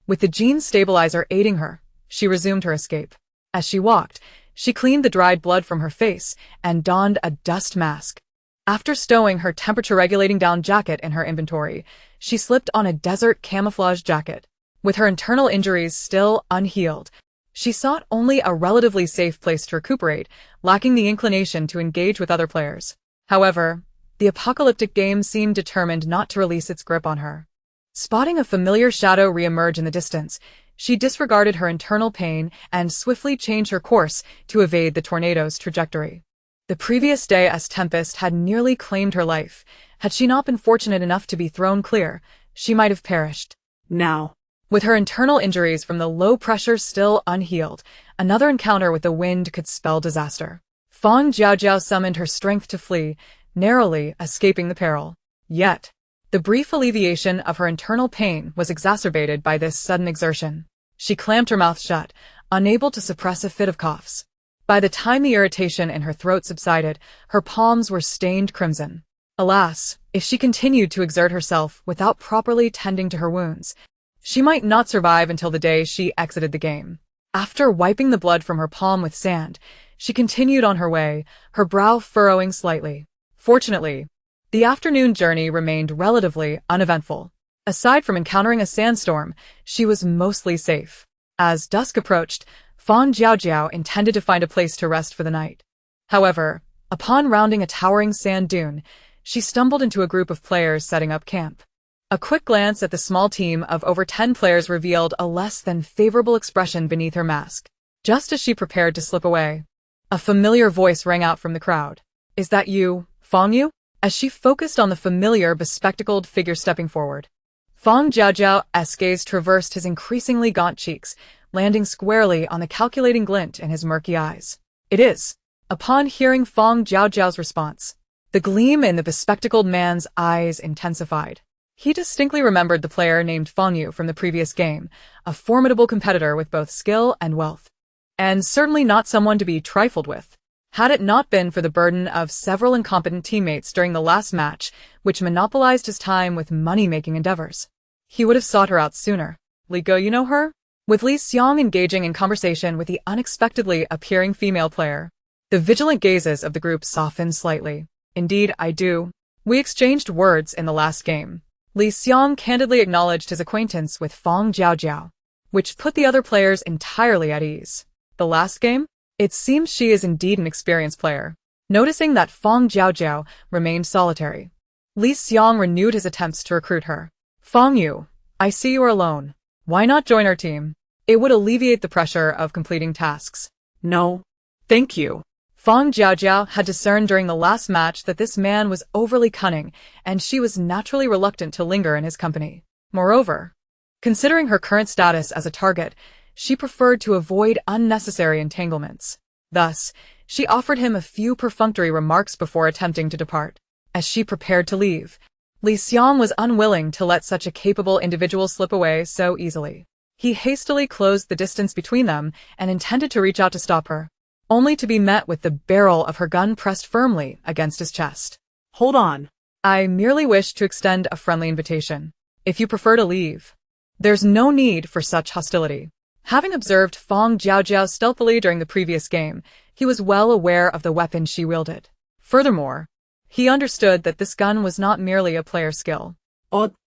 With the gene stabilizer aiding her, she resumed her escape. As she walked, she cleaned the dried blood from her face and donned a dust mask. After stowing her temperature-regulating down jacket in her inventory, she slipped on a desert camouflage jacket. With her internal injuries still unhealed, she sought only a relatively safe place to recuperate, lacking the inclination to engage with other players. However, the apocalyptic game seemed determined not to release its grip on her. Spotting a familiar shadow re-emerge in the distance, she disregarded her internal pain and swiftly changed her course to evade the tornado's trajectory. The previous day as Tempest had nearly claimed her life. Had she not been fortunate enough to be thrown clear, she might have perished. Now, with her internal injuries from the low pressure still unhealed, another encounter with the wind could spell disaster. Fang Jiaojiao summoned her strength to flee, narrowly escaping the peril. Yet, the brief alleviation of her internal pain was exacerbated by this sudden exertion. She clamped her mouth shut, unable to suppress a fit of coughs. By the time the irritation in her throat subsided, her palms were stained crimson. Alas, if she continued to exert herself without properly tending to her wounds, she might not survive until the day she exited the game. After wiping the blood from her palm with sand, she continued on her way, her brow furrowing slightly. Fortunately, the afternoon journey remained relatively uneventful. Aside from encountering a sandstorm, she was mostly safe. As dusk approached, Fang Jiaojiao intended to find a place to rest for the night. However, upon rounding a towering sand dune, she stumbled into a group of players setting up camp. A quick glance at the small team of over 10 players revealed a less than favorable expression beneath her mask. Just as she prepared to slip away, a familiar voice rang out from the crowd. "Is that you, Fang Yu?" As she focused on the familiar, bespectacled figure stepping forward, Fang Jiaojiao's gaze traversed his increasingly gaunt cheeks, landing squarely on the calculating glint in his murky eyes. "It is." Upon hearing Fang Jiaojiao's response, the gleam in the bespectacled man's eyes intensified. He distinctly remembered the player named Fang Yu from the previous game, a formidable competitor with both skill and wealth, and certainly not someone to be trifled with. Had it not been for the burden of several incompetent teammates during the last match, which monopolized his time with money-making endeavors, he would have sought her out sooner. "Li Go, you know her?" With Li Xiang engaging in conversation with the unexpectedly appearing female player, the vigilant gazes of the group softened slightly. "Indeed, I do. We exchanged words in the last game." Li Xiang candidly acknowledged his acquaintance with Fang Jiaojiao, which put the other players entirely at ease. "The last game? It seems she is indeed an experienced player." Noticing that Fang Jiaojiao remained solitary, Li Xiang renewed his attempts to recruit her. "Fang Yu, I see you are alone. Why not join our team? It would alleviate the pressure of completing tasks." No, thank you. Fang Jiaojiao had discerned during the last match that this man was overly cunning, and she was naturally reluctant to linger in his company. Moreover, considering her current status as a target, she preferred to avoid unnecessary entanglements. Thus, she offered him a few perfunctory remarks before attempting to depart. As she prepared to leave, Li Xiang was unwilling to let such a capable individual slip away so easily. He hastily closed the distance between them and intended to reach out to stop her, only to be met with the barrel of her gun pressed firmly against his chest. Hold on. "I merely wish to extend a friendly invitation. If you prefer to leave, there's no need for such hostility." Having observed Fang Jiaojiao stealthily during the previous game, he was well aware of the weapon she wielded. Furthermore, he understood that this gun was not merely a player skill.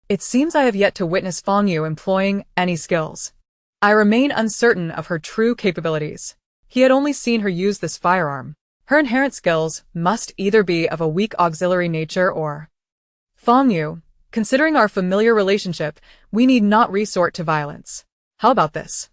"It seems I have yet to witness Fang Yu employing any skills. I remain uncertain of her true capabilities." He had only seen her use this firearm. Her inherent skills must either be of a weak auxiliary nature or... "Fang Yu, considering our familiar relationship, we need not resort to violence. How about this?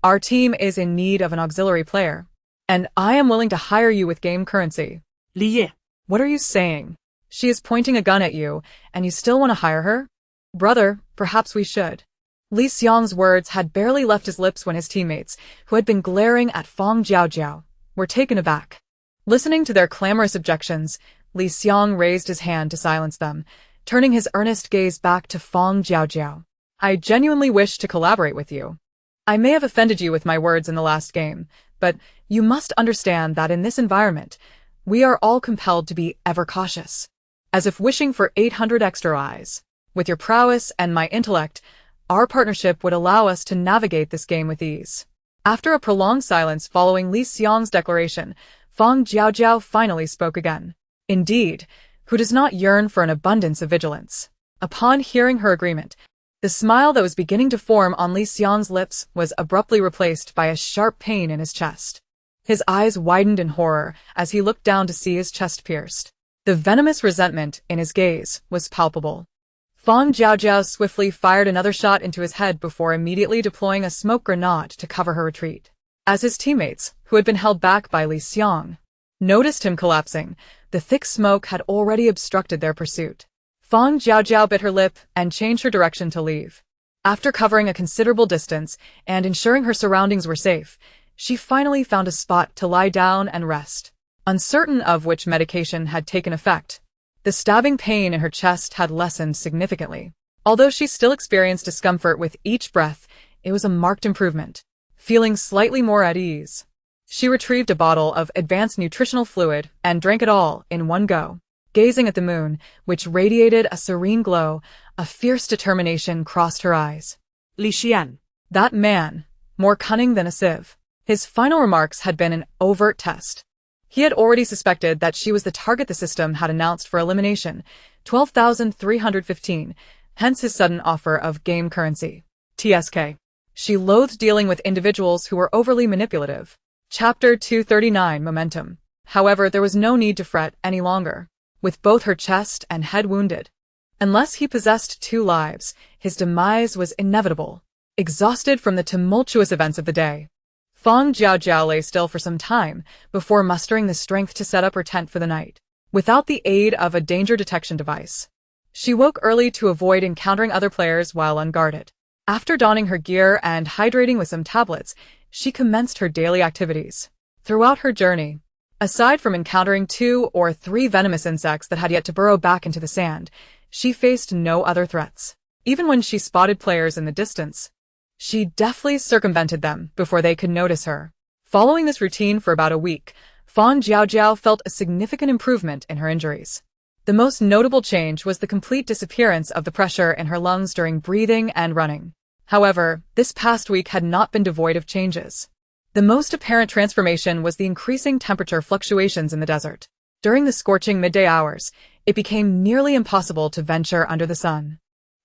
Our team is in need of an auxiliary player, and I am willing to hire you with game currency." Li. "What are you saying? She is pointing a gun at you, and you still want to hire her?" "Brother, perhaps we should." Li Xiang's words had barely left his lips when his teammates, who had been glaring at Fang Jiaojiao, were taken aback. Listening to their clamorous objections, Li Xiang raised his hand to silence them, turning his earnest gaze back to Fang Jiaojiao. "I genuinely wish to collaborate with you. I may have offended you with my words in the last game, but you must understand that in this environment, we are all compelled to be ever cautious. As if wishing for 800 extra eyes. With your prowess and my intellect, our partnership would allow us to navigate this game with ease." After a prolonged silence following Li Xiang's declaration, Fang Jiaojiao finally spoke again. Indeed, who does not yearn for an abundance of vigilance? Upon hearing her agreement, the smile that was beginning to form on Li Xiang's lips was abruptly replaced by a sharp pain in his chest. His eyes widened in horror as he looked down to see his chest pierced. The venomous resentment in his gaze was palpable. Fang Jiaojiao swiftly fired another shot into his head before immediately deploying a smoke grenade to cover her retreat. As his teammates, who had been held back by Li Xiang, noticed him collapsing, the thick smoke had already obstructed their pursuit. Fang Jiaojiao bit her lip and changed her direction to leave. After covering a considerable distance and ensuring her surroundings were safe, she finally found a spot to lie down and rest. Uncertain of which medication had taken effect, the stabbing pain in her chest had lessened significantly. Although she still experienced discomfort with each breath, it was a marked improvement. Feeling slightly more at ease, she retrieved a bottle of advanced nutritional fluid and drank it all in one go. Gazing at the moon, which radiated a serene glow, a fierce determination crossed her eyes. Li Xian. That man, more cunning than a sieve. His final remarks had been an overt test. He had already suspected that she was the target the system had announced for elimination, 12,315, hence his sudden offer of game currency. TSK. She loathed dealing with individuals who were overly manipulative. Chapter 239 Momentum. However, there was no need to fret any longer. with both her chest and head wounded. Unless he possessed 2 lives, his demise was inevitable. Exhausted from the tumultuous events of the day, Fang Jiaojiao lay still for some time before mustering the strength to set up her tent for the night. Without the aid of a danger detection device, she woke early to avoid encountering other players while unguarded. After donning her gear and hydrating with some tablets, she commenced her daily activities. Throughout her journey, aside from encountering 2 or 3 venomous insects that had yet to burrow back into the sand, she faced no other threats. Even when she spotted players in the distance, she deftly circumvented them before they could notice her. Following this routine for about a week, Fang Jiaojiao felt a significant improvement in her injuries. The most notable change was the complete disappearance of the pressure in her lungs during breathing and running. However, this past week had not been devoid of changes. The most apparent transformation was the increasing temperature fluctuations in the desert. During the scorching midday hours, it became nearly impossible to venture under the sun.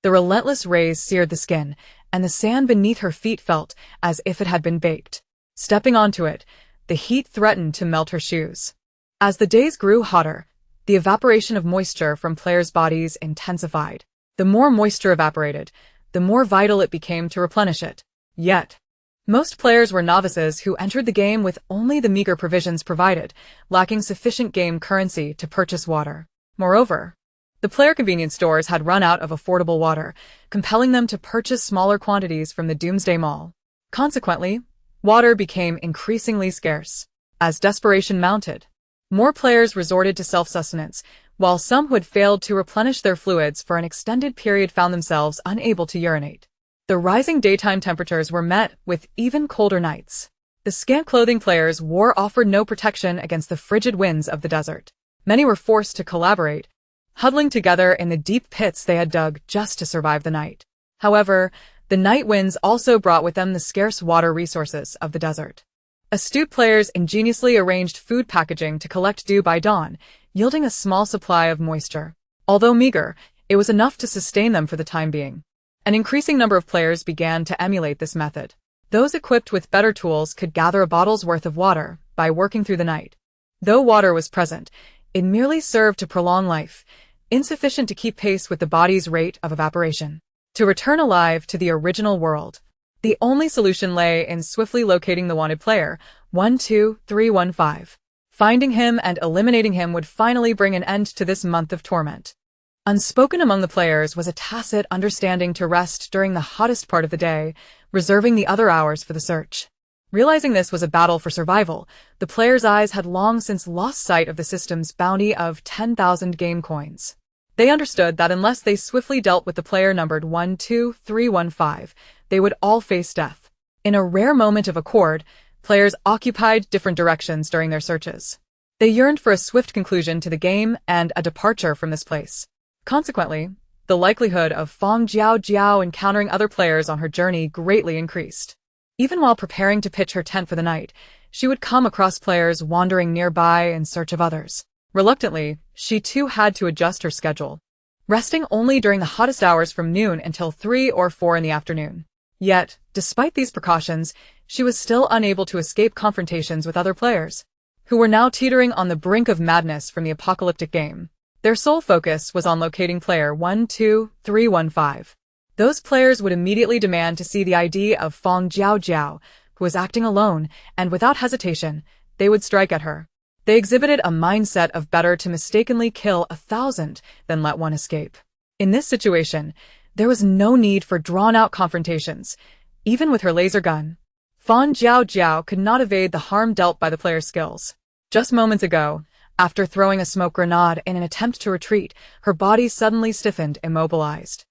The relentless rays seared the skin, and the sand beneath her feet felt as if it had been baked. Stepping onto it, the heat threatened to melt her shoes. As the days grew hotter, the evaporation of moisture from players' bodies intensified. The more moisture evaporated, the more vital it became to replenish it. Yet, most players were novices who entered the game with only the meager provisions provided, lacking sufficient game currency to purchase water. Moreover, the player convenience stores had run out of affordable water, compelling them to purchase smaller quantities from the Doomsday Mall. Consequently, water became increasingly scarce. As desperation mounted, more players resorted to self-sustenance, while some who had failed to replenish their fluids for an extended period found themselves unable to urinate. The rising daytime temperatures were met with even colder nights. The scant clothing players wore offered no protection against the frigid winds of the desert. Many were forced to collaborate, huddling together in the deep pits they had dug just to survive the night. However, the night winds also brought with them the scarce water resources of the desert. Astute players ingeniously arranged food packaging to collect dew by dawn, yielding a small supply of moisture. Although meager, it was enough to sustain them for the time being. An increasing number of players began to emulate this method. Those equipped with better tools could gather a bottle's worth of water by working through the night. Though water was present, it merely served to prolong life, insufficient to keep pace with the body's rate of evaporation. To return alive to the original world, the only solution lay in swiftly locating the wanted player, 12315. Finding him and eliminating him would finally bring an end to this month of torment. Unspoken among the players was a tacit understanding to rest during the hottest part of the day, reserving the other hours for the search. Realizing this was a battle for survival, the players' eyes had long since lost sight of the system's bounty of 10,000 game coins. They understood that unless they swiftly dealt with the player numbered 12315, they would all face death. In a rare moment of accord, players occupied different directions during their searches. They yearned for a swift conclusion to the game and a departure from this place. Consequently, the likelihood of Fang Jiaojiao encountering other players on her journey greatly increased. Even while preparing to pitch her tent for the night, she would come across players wandering nearby in search of others. Reluctantly, she too had to adjust her schedule, resting only during the hottest hours from noon until 3 or 4 in the afternoon. Yet, despite these precautions, she was still unable to escape confrontations with other players, who were now teetering on the brink of madness from the apocalyptic game. Their sole focus was on locating player 12315. Those players would immediately demand to see the ID of Fang Jiaojiao, who was acting alone, and without hesitation, they would strike at her. They exhibited a mindset of better to mistakenly kill 1,000 than let one escape. In this situation, there was no need for drawn-out confrontations. Even with her laser gun, Fang Jiaojiao could not evade the harm dealt by the player's skills. Just moments ago, after throwing a smoke grenade in an attempt to retreat, her body suddenly stiffened, immobilized.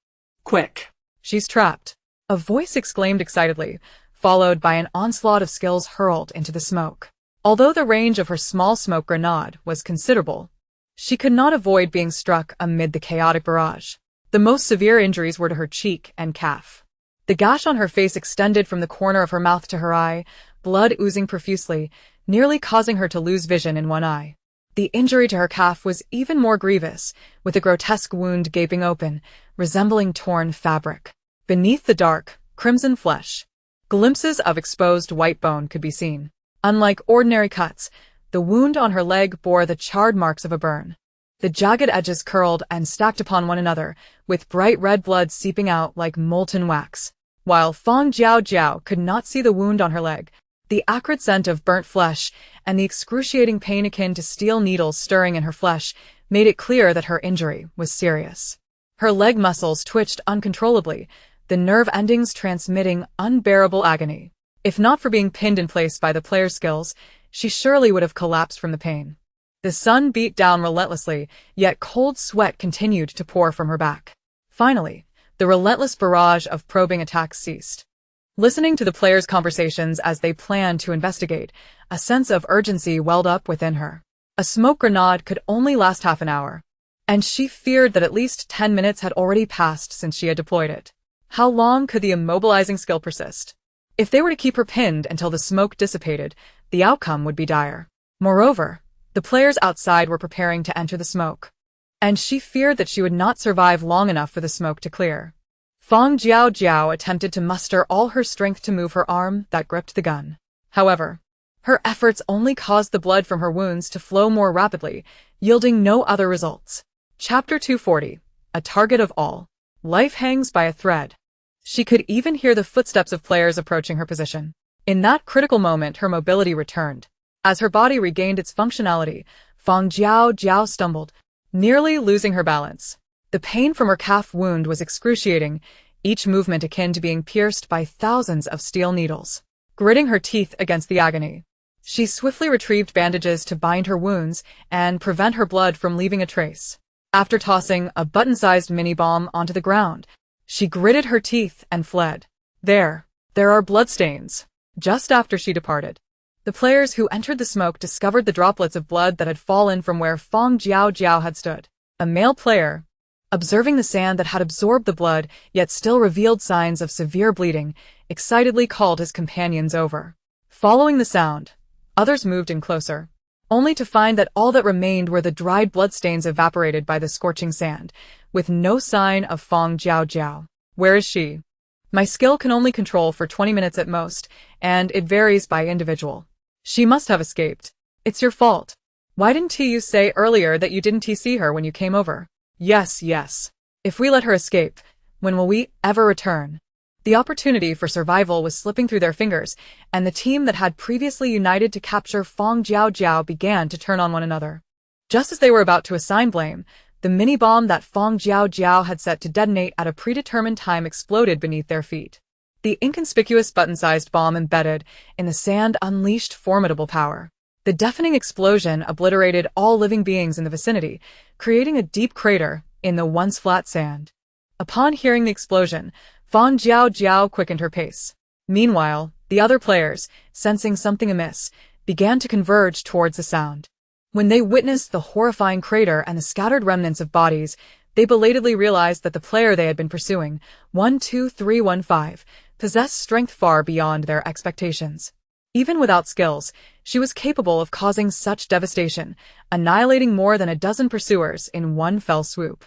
Quick! She's trapped, a voice exclaimed excitedly, followed by an onslaught of skills hurled into the smoke. Although the range of her small smoke grenade was considerable, she could not avoid being struck amid the chaotic barrage. The most severe injuries were to her cheek and calf. The gash on her face extended from the corner of her mouth to her eye, blood oozing profusely, nearly causing her to lose vision in one eye. The injury to her calf was even more grievous, with a grotesque wound gaping open, resembling torn fabric. Beneath the dark, crimson flesh, glimpses of exposed white bone could be seen. Unlike ordinary cuts, the wound on her leg bore the charred marks of a burn. The jagged edges curled and stacked upon one another, with bright red blood seeping out like molten wax. While Fang Jiaojiao could not see the wound on her leg, the acrid scent of burnt flesh and the excruciating pain akin to steel needles stirring in her flesh made it clear that her injury was serious. Her leg muscles twitched uncontrollably, the nerve endings transmitting unbearable agony. If not for being pinned in place by the player's skills, she surely would have collapsed from the pain. The sun beat down relentlessly, yet cold sweat continued to pour from her back. Finally, the relentless barrage of probing attacks ceased. Listening to the players' conversations as they planned to investigate, a sense of urgency welled up within her. A smoke grenade could only last half an hour, and she feared that at least 10 minutes had already passed since she had deployed it. How long could the immobilizing skill persist? If they were to keep her pinned until the smoke dissipated, the outcome would be dire. Moreover, the players outside were preparing to enter the smoke, and she feared that she would not survive long enough for the smoke to clear. Fang Jiaojiao attempted to muster all her strength to move her arm that gripped the gun. However, her efforts only caused the blood from her wounds to flow more rapidly, yielding no other results. Chapter 240. A target of all. Life hangs by a thread. She could even hear the footsteps of players approaching her position. In that critical moment, her mobility returned. As her body regained its functionality, Fang Jiaojiao stumbled, nearly losing her balance. The pain from her calf wound was excruciating, each movement akin to being pierced by thousands of steel needles. Gritting her teeth against the agony, she swiftly retrieved bandages to bind her wounds and prevent her blood from leaving a trace. After tossing a button-sized mini-bomb onto the ground, she gritted her teeth and fled. There are bloodstains. Just after she departed, the players who entered the smoke discovered the droplets of blood that had fallen from where Fang Jiaojiao had stood. A male player, observing the sand that had absorbed the blood yet still revealed signs of severe bleeding, excitedly called his companions over. Following the sound, others moved in closer, only to find that all that remained were the dried bloodstains evaporated by the scorching sand, with no sign of Fang Jiaojiao. Where is she? My skill can only control for 20 minutes at most, and it varies by individual. She must have escaped. It's your fault. Why didn't you say earlier that you didn't see her when you came over? Yes. If we let her escape, when will we ever return? The opportunity for survival was slipping through their fingers, and the team that had previously united to capture Fang Jiaojiao began to turn on one another. Just as they were about to assign blame, the mini-bomb that Fang Jiaojiao had set to detonate at a predetermined time exploded beneath their feet. The inconspicuous button-sized bomb embedded in the sand unleashed formidable power. The deafening explosion obliterated all living beings in the vicinity, creating a deep crater in the once flat sand. Upon hearing the explosion, Fang Jiaojiao quickened her pace. Meanwhile, the other players, sensing something amiss, began to converge towards the sound. When they witnessed the horrifying crater and the scattered remnants of bodies, they belatedly realized that the player they had been pursuing, 12315, possessed strength far beyond their expectations. Even without skills, she was capable of causing such devastation, annihilating more than a dozen pursuers in one fell swoop.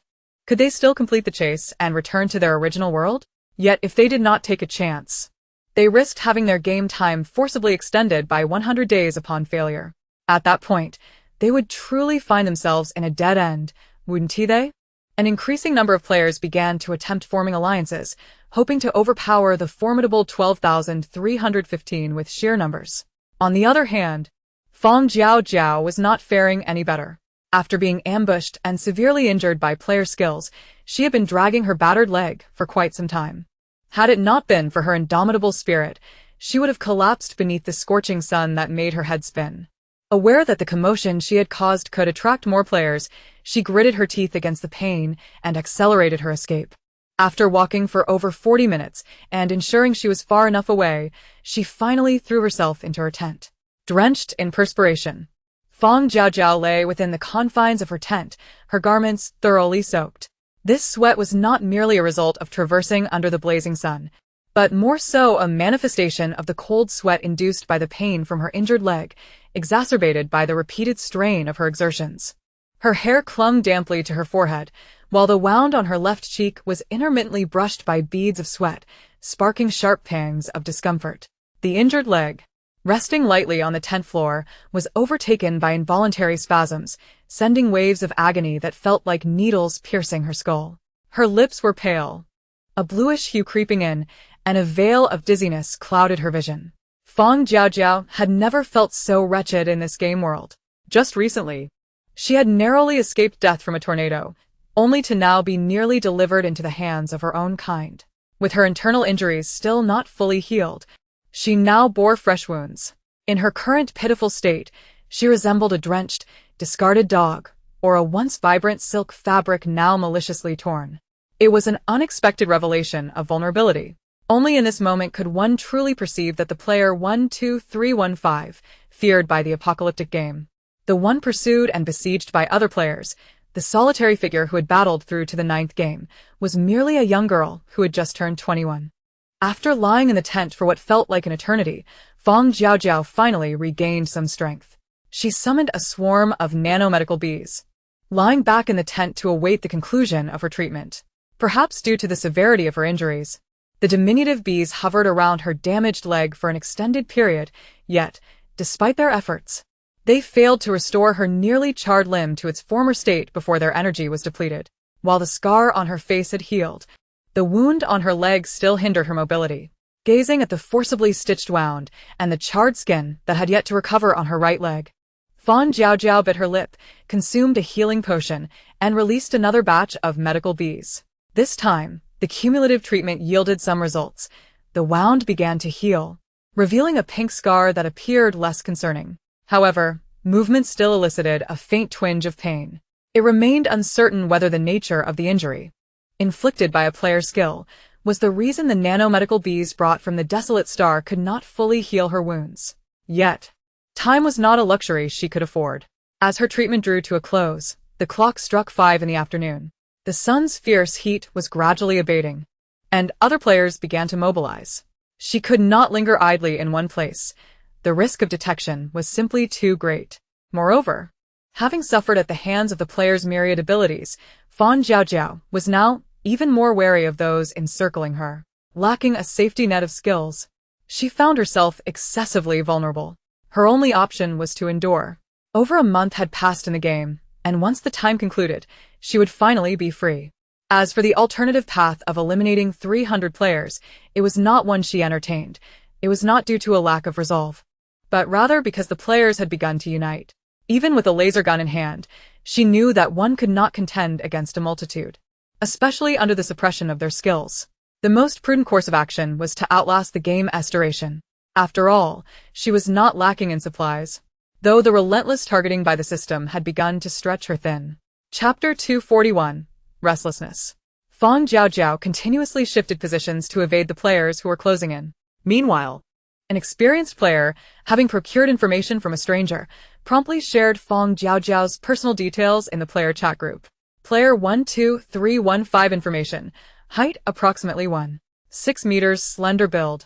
Could they still complete the chase and return to their original world? Yet if they did not take a chance, they risked having their game time forcibly extended by 100 days upon failure. At that point, they would truly find themselves in a dead end, wouldn't they? An increasing number of players began to attempt forming alliances, hoping to overpower the formidable 12,315 with sheer numbers. On the other hand, Fang Jiaojiao was not faring any better. After being ambushed and severely injured by player skills, she had been dragging her battered leg for quite some time. Had it not been for her indomitable spirit, she would have collapsed beneath the scorching sun that made her head spin. Aware that the commotion she had caused could attract more players, she gritted her teeth against the pain and accelerated her escape. After walking for over 40 minutes and ensuring she was far enough away, she finally threw herself into her tent. Drenched in perspiration, Fang Jiaojiao lay within the confines of her tent, her garments thoroughly soaked. This sweat was not merely a result of traversing under the blazing sun, but more so a manifestation of the cold sweat induced by the pain from her injured leg, exacerbated by the repeated strain of her exertions. Her hair clung damply to her forehead, while the wound on her left cheek was intermittently brushed by beads of sweat, sparking sharp pangs of discomfort. The injured leg, resting lightly on the tent floor, was overtaken by involuntary spasms, sending waves of agony that felt like needles piercing her skull. Her lips were pale, a bluish hue creeping in, and a veil of dizziness clouded her vision. Fang Jiaojiao had never felt so wretched in this game world. Just recently, she had narrowly escaped death from a tornado, only to now be nearly delivered into the hands of her own kind. With her internal injuries still not fully healed, she now bore fresh wounds. In her current pitiful state, she resembled a drenched, discarded dog, or a once vibrant silk fabric now maliciously torn. It was an unexpected revelation of vulnerability. Only in this moment could one truly perceive that the player 12315, feared by the apocalyptic game, the one pursued and besieged by other players, the solitary figure who had battled through to the 9th game, was merely a young girl who had just turned 21. After lying in the tent for what felt like an eternity, Fang Jiaojiao finally regained some strength. She summoned a swarm of nanomedical bees, lying back in the tent to await the conclusion of her treatment. Perhaps due to the severity of her injuries, the diminutive bees hovered around her damaged leg for an extended period, yet, despite their efforts, they failed to restore her nearly charred limb to its former state before their energy was depleted. While the scar on her face had healed, the wound on her leg still hindered her mobility. Gazing at the forcibly stitched wound and the charred skin that had yet to recover on her right leg, Fang Jiaojiao bit her lip, consumed a healing potion, and released another batch of medical bees. This time, the cumulative treatment yielded some results. The wound began to heal, revealing a pink scar that appeared less concerning. However, movement still elicited a faint twinge of pain. It remained uncertain whether the nature of the injury, inflicted by a player's skill, was the reason the nanomedical bees brought from the desolate star could not fully heal her wounds. Yet, time was not a luxury she could afford. As her treatment drew to a close, the clock struck 5 in the afternoon. The sun's fierce heat was gradually abating, and other players began to mobilize. She could not linger idly in one place. The risk of detection was simply too great. Moreover, having suffered at the hands of the player's myriad abilities, Fang Jiaojiao was now even more wary of those encircling her. Lacking a safety net of skills, she found herself excessively vulnerable. Her only option was to endure. Over a month had passed in the game, and once the time concluded, she would finally be free. As for the alternative path of eliminating 300 players, it was not one she entertained. It was not due to a lack of resolve, but rather because the players had begun to unite. Even with a laser gun in hand, she knew that one could not contend against a multitude, especially under the suppression of their skills. The most prudent course of action was to outlast the game's duration. After all, she was not lacking in supplies, though the relentless targeting by the system had begun to stretch her thin. Chapter 241. Restlessness. Fang Jiaojiao continuously shifted positions to evade the players who were closing in. Meanwhile, an experienced player, having procured information from a stranger, promptly shared Fang Jiaojiao's personal details in the player chat group. Player 12315 information. Height approximately 1.6 meters, slender build,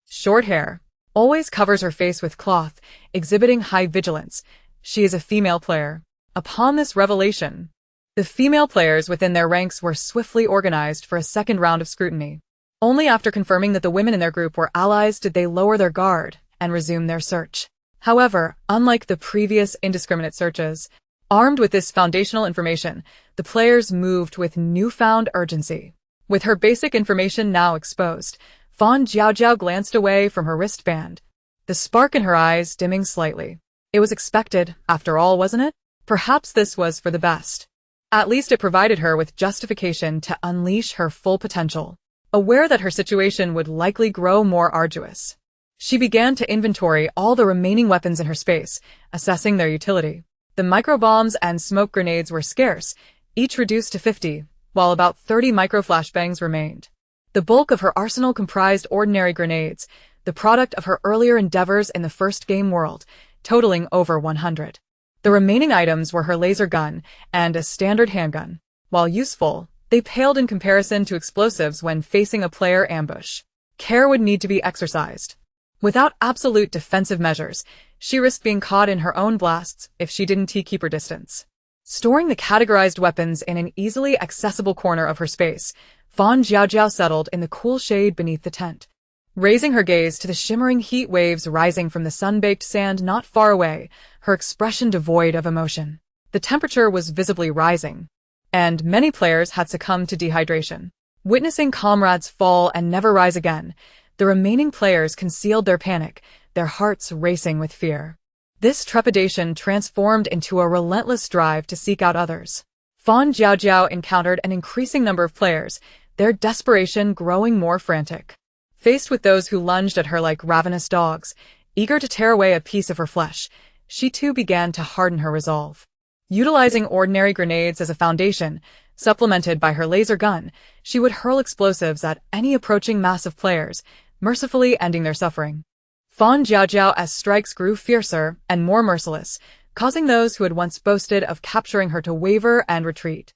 short hair, always covers her face with cloth, exhibiting high vigilance. She is a female player. Upon this revelation, the female players within their ranks were swiftly organized for a second round of scrutiny. Only after confirming that the women in their group were allies did they lower their guard and resume their search. However, unlike the previous indiscriminate searches, armed with this foundational information, the players moved with newfound urgency. With her basic information now exposed, Fang Jiaojiao glanced away from her wristband, the spark in her eyes dimming slightly. It was expected, after all, wasn't it? Perhaps this was for the best. At least it provided her with justification to unleash her full potential. Aware that her situation would likely grow more arduous, she began to inventory all the remaining weapons in her space, assessing their utility. The microbombs and smoke grenades were scarce, each reduced to 50, while about 30 micro-flashbangs remained. The bulk of her arsenal comprised ordinary grenades, the product of her earlier endeavors in the first game world, totaling over 100. The remaining items were her laser gun and a standard handgun. While useful, they paled in comparison to explosives when facing a player ambush. Care would need to be exercised. Without absolute defensive measures, she risked being caught in her own blasts if she didn't keep her distance. Storing the categorized weapons in an easily accessible corner of her space, Fang Jiaojiao settled in the cool shade beneath the tent. Raising her gaze to the shimmering heat waves rising from the sun-baked sand not far away, her expression devoid of emotion. The temperature was visibly rising, and many players had succumbed to dehydration. Witnessing comrades fall and never rise again, the remaining players concealed their panic, their hearts racing with fear. This trepidation transformed into a relentless drive to seek out others. Fang Jiaojiao encountered an increasing number of players, their desperation growing more frantic. Faced with those who lunged at her like ravenous dogs, eager to tear away a piece of her flesh, she too began to harden her resolve. Utilizing ordinary grenades as a foundation, supplemented by her laser gun, she would hurl explosives at any approaching mass of players, mercifully ending their suffering. Fang Jiaojiao's strikes grew fiercer and more merciless, causing those who had once boasted of capturing her to waver and retreat.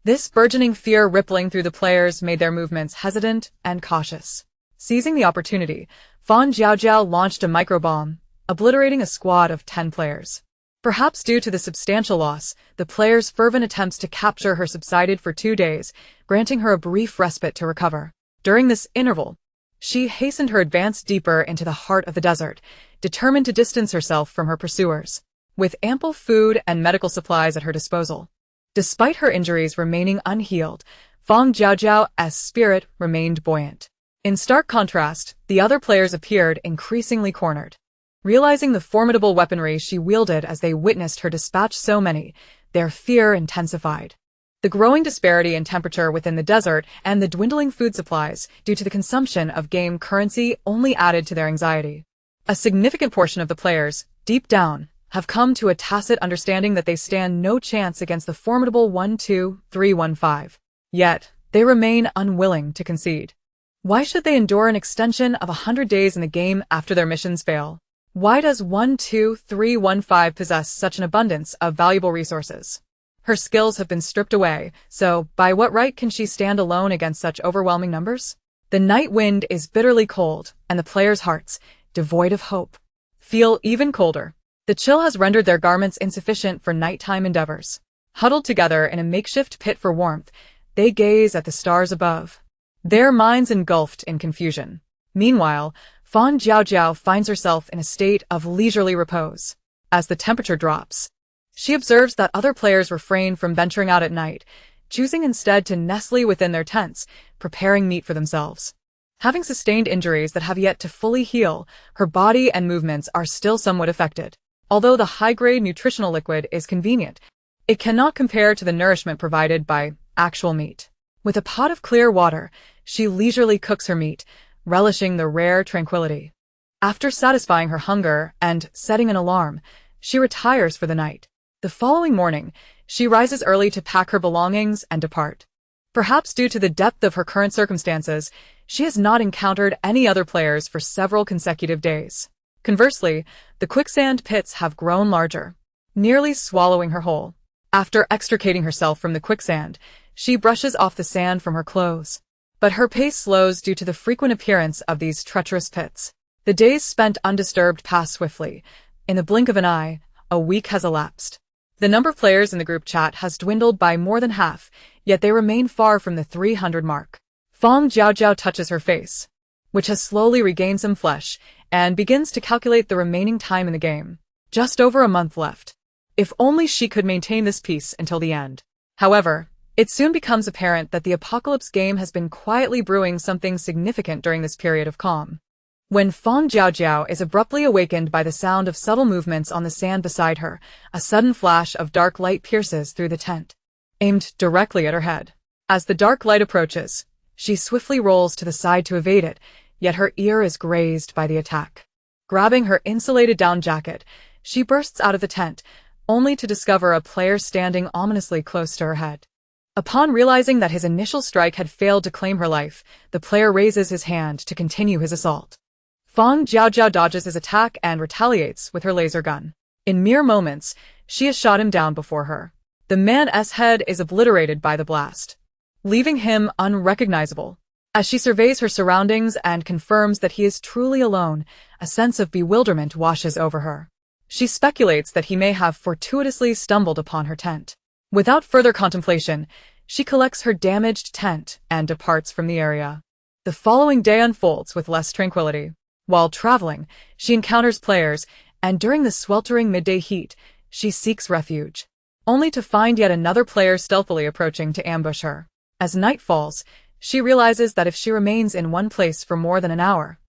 This burgeoning fear rippling through the players made their movements hesitant and cautious. Seizing the opportunity, Fang Jiaojiao launched a microbomb, obliterating a squad of 10 players. Perhaps due to the substantial loss, the players' fervent attempts to capture her subsided for 2 days, granting her a brief respite to recover. During this interval, she hastened her advance deeper into the heart of the desert, determined to distance herself from her pursuers. With ample food and medical supplies at her disposal. Despite her injuries remaining unhealed, Fang Jiaojiao's spirit remained buoyant. In stark contrast, the other players appeared increasingly cornered. Realizing the formidable weaponry she wielded as they witnessed her dispatch so many, their fear intensified. The growing disparity in temperature within the desert and the dwindling food supplies due to the consumption of game currency only added to their anxiety. A significant portion of the players, deep down, have come to a tacit understanding that they stand no chance against the formidable 1-2-3-1-5. Yet, they remain unwilling to concede. Why should they endure an extension of 100 days in the game after their missions fail? Why does 1-2-3-1-5 possess such an abundance of valuable resources? Her skills have been stripped away, so by what right can she stand alone against such overwhelming numbers? The night wind is bitterly cold, and the players' hearts, devoid of hope, feel even colder. The chill has rendered their garments insufficient for nighttime endeavors. Huddled together in a makeshift pit for warmth, they gaze at the stars above, their minds engulfed in confusion. Meanwhile, Fang Jiaojiao finds herself in a state of leisurely repose. As the temperature drops, she observes that other players refrain from venturing out at night, choosing instead to nestle within their tents, preparing meat for themselves. Having sustained injuries that have yet to fully heal, her body and movements are still somewhat affected. Although the high-grade nutritional liquid is convenient, it cannot compare to the nourishment provided by actual meat. With a pot of clear water, she leisurely cooks her meat, relishing the rare tranquility. After satisfying her hunger and setting an alarm, she retires for the night. The following morning, she rises early to pack her belongings and depart. Perhaps due to the depth of her current circumstances, she has not encountered any other players for several consecutive days. Conversely, the quicksand pits have grown larger, nearly swallowing her whole. After extricating herself from the quicksand, she brushes off the sand from her clothes. But her pace slows due to the frequent appearance of these treacherous pits. The days spent undisturbed pass swiftly. In the blink of an eye, a week has elapsed. The number of players in the group chat has dwindled by more than half, yet they remain far from the 300 mark. Fang Jiaojiao touches her face, which has slowly regained some flesh, and begins to calculate the remaining time in the game. Just over a month left. If only she could maintain this peace until the end. However, it soon becomes apparent that the apocalypse game has been quietly brewing something significant during this period of calm. When Fang Jiaojiao is abruptly awakened by the sound of subtle movements on the sand beside her, a sudden flash of dark light pierces through the tent, aimed directly at her head. As the dark light approaches, she swiftly rolls to the side to evade it, yet her ear is grazed by the attack. Grabbing her insulated down jacket, she bursts out of the tent, only to discover a player standing ominously close to her head. Upon realizing that his initial strike had failed to claim her life, the player raises his hand to continue his assault. Fang Jiaojiao dodges his attack and retaliates with her laser gun. In mere moments, she has shot him down before her. The man's head is obliterated by the blast, leaving him unrecognizable. As she surveys her surroundings and confirms that he is truly alone, a sense of bewilderment washes over her. She speculates that he may have fortuitously stumbled upon her tent. Without further contemplation, she collects her damaged tent and departs from the area. The following day unfolds with less tranquility. While traveling, she encounters players, and during the sweltering midday heat, she seeks refuge, only to find yet another player stealthily approaching to ambush her. As night falls, she realizes that if she remains in one place for more than an hour,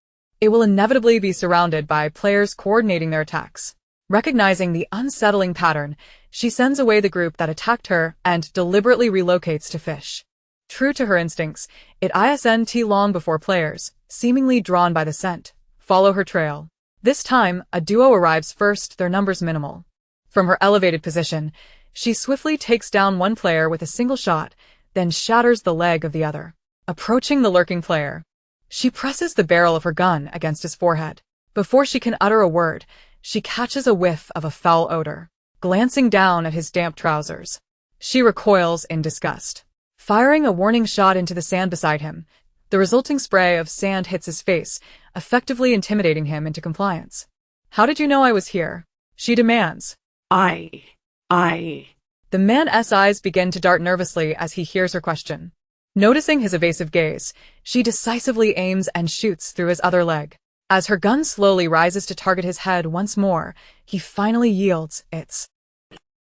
it will inevitably be surrounded by players coordinating their attacks. Recognizing the unsettling pattern, she sends away the group that attacked her and deliberately relocates to fish. True to her instincts, it isn't long before players, seemingly drawn by the scent, follow her trail. This time, a duo arrives first, their numbers minimal. From her elevated position, she swiftly takes down one player with a single shot, then shatters the leg of the other. Approaching the lurking player, she presses the barrel of her gun against his forehead. Before she can utter a word, she catches a whiff of a foul odor. Glancing down at his damp trousers, she recoils in disgust. Firing a warning shot into the sand beside him, the resulting spray of sand hits his face, effectively intimidating him into compliance. "How did you know I was here?" she demands. I. The man's eyes begin to dart nervously as he hears her question. Noticing his evasive gaze, she decisively aims and shoots through his other leg. As her gun slowly rises to target his head once more, he finally yields.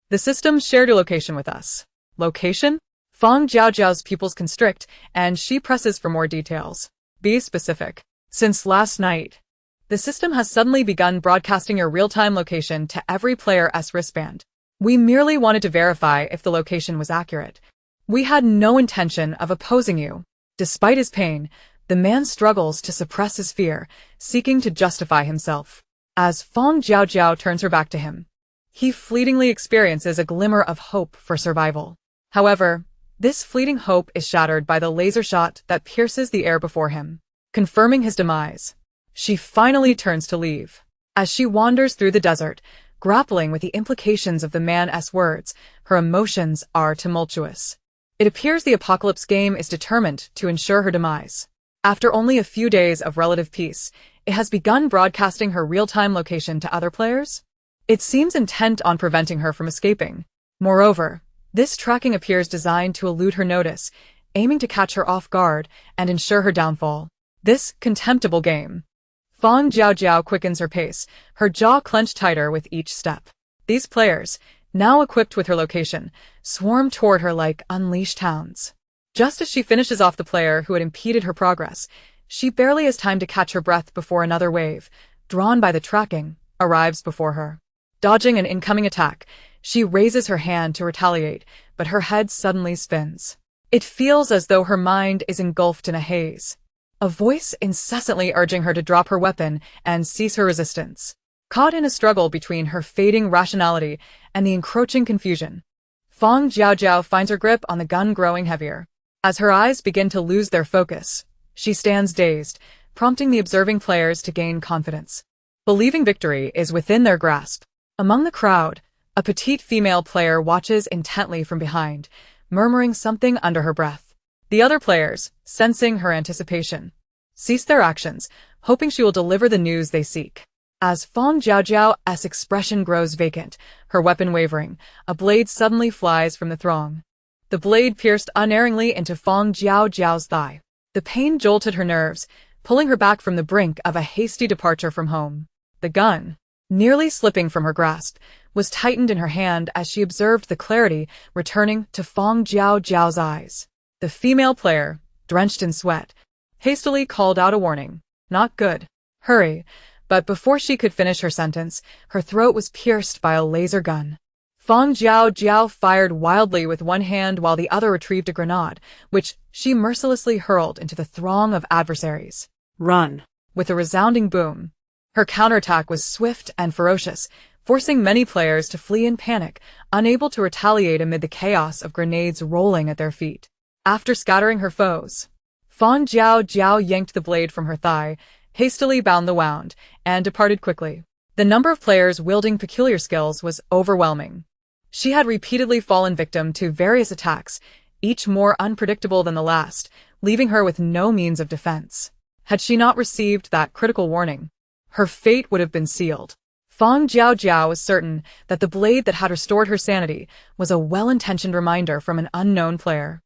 "The system shared your location with us." "Location?" Fang Jiaojiao's pupils constrict, and she presses for more details. "Be specific." "Since last night, the system has suddenly begun broadcasting your real-time location to every player's wristband. We merely wanted to verify if the location was accurate. We had no intention of opposing you." Despite his pain, the man struggles to suppress his fear, seeking to justify himself. As Fang Jiaojiao turns her back to him, he fleetingly experiences a glimmer of hope for survival. However, this fleeting hope is shattered by the laser shot that pierces the air before him, confirming his demise. She finally turns to leave. As she wanders through the desert, grappling with the implications of the man's words, her emotions are tumultuous. It appears the apocalypse game is determined to ensure her demise. After only a few days of relative peace, it has begun broadcasting her real-time location to other players. It seems intent on preventing her from escaping. Moreover, this tracking appears designed to elude her notice, aiming to catch her off guard and ensure her downfall. This contemptible game. Fang Jiaojiao quickens her pace, her jaw clenched tighter with each step. These players, now equipped with her location, swarm toward her like unleashed hounds. Just as she finishes off the player who had impeded her progress, she barely has time to catch her breath before another wave, drawn by the tracking, arrives before her. Dodging an incoming attack, she raises her hand to retaliate, but her head suddenly spins. It feels as though her mind is engulfed in a haze, a voice incessantly urging her to drop her weapon and cease her resistance. Caught in a struggle between her fading rationality and the encroaching confusion, Fang Jiaojiao finds her grip on the gun growing heavier. As her eyes begin to lose their focus, she stands dazed, prompting the observing players to gain confidence. Believing victory is within their grasp. Among the crowd, a petite female player watches intently from behind, murmuring something under her breath. The other players, sensing her anticipation, cease their actions, hoping she will deliver the news they seek. As Fang Jiaojiao's expression grows vacant, her weapon wavering, a blade suddenly flies from the throng. The blade pierced unerringly into Fang Jiaojiao's thigh. The pain jolted her nerves, pulling her back from the brink of a hasty departure from home. The gun, nearly slipping from her grasp, was tightened in her hand as she observed the clarity returning to Fang Jiaojiao's eyes. The female player, drenched in sweat, hastily called out a warning. "Not good. Hurry." But before she could finish her sentence, her throat was pierced by a laser gun. Fang Jiaojiao fired wildly with one hand while the other retrieved a grenade, which she mercilessly hurled into the throng of adversaries. Run. With a resounding boom, her counterattack was swift and ferocious, forcing many players to flee in panic, unable to retaliate amid the chaos of grenades rolling at their feet. After scattering her foes, Fang Jiaojiao yanked the blade from her thigh, hastily bound the wound, and departed quickly. The number of players wielding peculiar skills was overwhelming. She had repeatedly fallen victim to various attacks, each more unpredictable than the last, leaving her with no means of defense. Had she not received that critical warning, her fate would have been sealed. Fang Jiaojiao was certain that the blade that had restored her sanity was a well-intentioned reminder from an unknown player.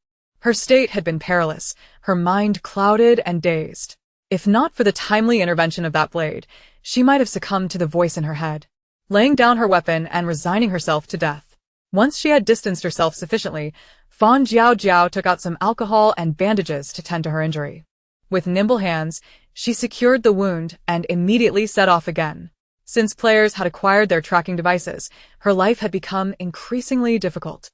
Her state had been perilous, her mind clouded and dazed. If not for the timely intervention of that blade, she might have succumbed to the voice in her head, laying down her weapon and resigning herself to death. Once she had distanced herself sufficiently, Fang Jiaojiao took out some alcohol and bandages to tend to her injury. With nimble hands, she secured the wound and immediately set off again. Since players had acquired their tracking devices, her life had become increasingly difficult.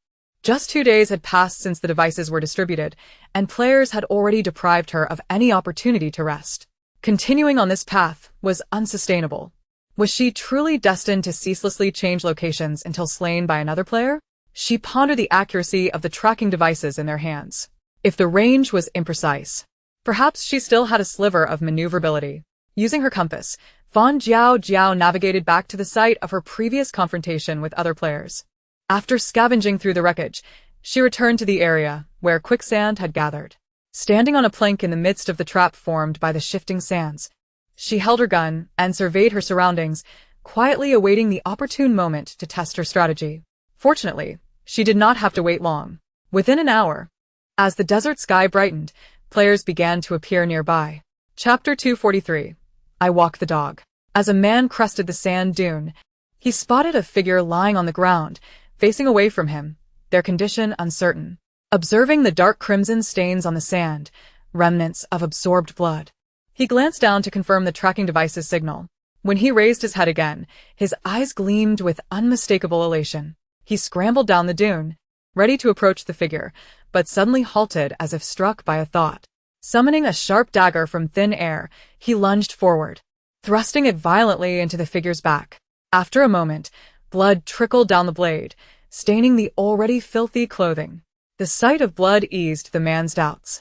Just 2 days had passed since the devices were distributed, and players had already deprived her of any opportunity to rest. Continuing on this path was unsustainable. Was she truly destined to ceaselessly change locations until slain by another player? She pondered the accuracy of the tracking devices in their hands. If the range was imprecise, perhaps she still had a sliver of maneuverability. Using her compass, Fang Jiaojiao navigated back to the site of her previous confrontation with other players. After scavenging through the wreckage, she returned to the area where quicksand had gathered. Standing on a plank in the midst of the trap formed by the shifting sands, she held her gun and surveyed her surroundings, quietly awaiting the opportune moment to test her strategy. Fortunately, she did not have to wait long. Within an hour, as the desert sky brightened, players began to appear nearby. Chapter 243. I Walk the Dog. As a man crested the sand dune, he spotted a figure lying on the ground, facing away from him, their condition uncertain. Observing the dark crimson stains on the sand, remnants of absorbed blood, he glanced down to confirm the tracking device's signal. When he raised his head again, his eyes gleamed with unmistakable elation. He scrambled down the dune, ready to approach the figure, but suddenly halted as if struck by a thought. Summoning a sharp dagger from thin air, he lunged forward, thrusting it violently into the figure's back. After a moment, blood trickled down the blade, staining the already filthy clothing. The sight of blood eased the man's doubts.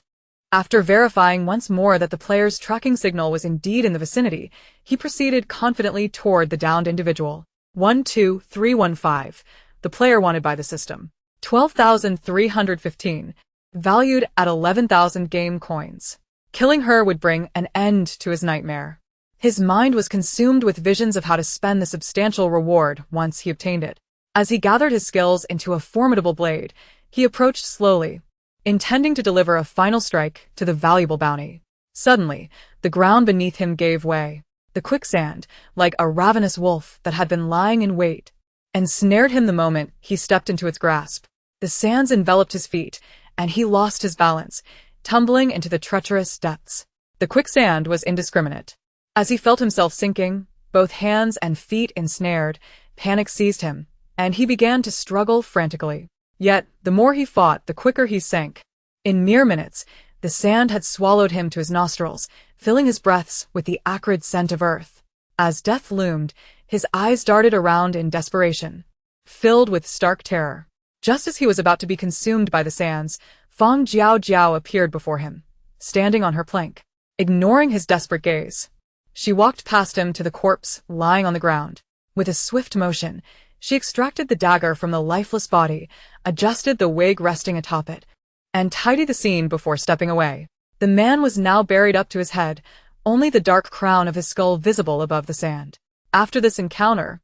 After verifying once more that the player's tracking signal was indeed in the vicinity, he proceeded confidently toward the downed individual. 12315, the player wanted by the system. 12,315, valued at 11,000 game coins. Killing her would bring an end to his nightmare. His mind was consumed with visions of how to spend the substantial reward once he obtained it. As he gathered his skills into a formidable blade, he approached slowly, intending to deliver a final strike to the valuable bounty. Suddenly, the ground beneath him gave way. The quicksand, like a ravenous wolf that had been lying in wait, ensnared him the moment he stepped into its grasp. The sands enveloped his feet, and he lost his balance, tumbling into the treacherous depths. The quicksand was indiscriminate. As he felt himself sinking, both hands and feet ensnared, panic seized him, and he began to struggle frantically. Yet, the more he fought, the quicker he sank. In mere minutes, the sand had swallowed him to his nostrils, filling his breaths with the acrid scent of earth. As death loomed, his eyes darted around in desperation, filled with stark terror. Just as he was about to be consumed by the sands, Fang Jiaojiao appeared before him, standing on her plank. Ignoring his desperate gaze, she walked past him to the corpse lying on the ground. With a swift motion, she extracted the dagger from the lifeless body, adjusted the wig resting atop it, and tidied the scene before stepping away. The man was now buried up to his head, only the dark crown of his skull visible above the sand. After this encounter,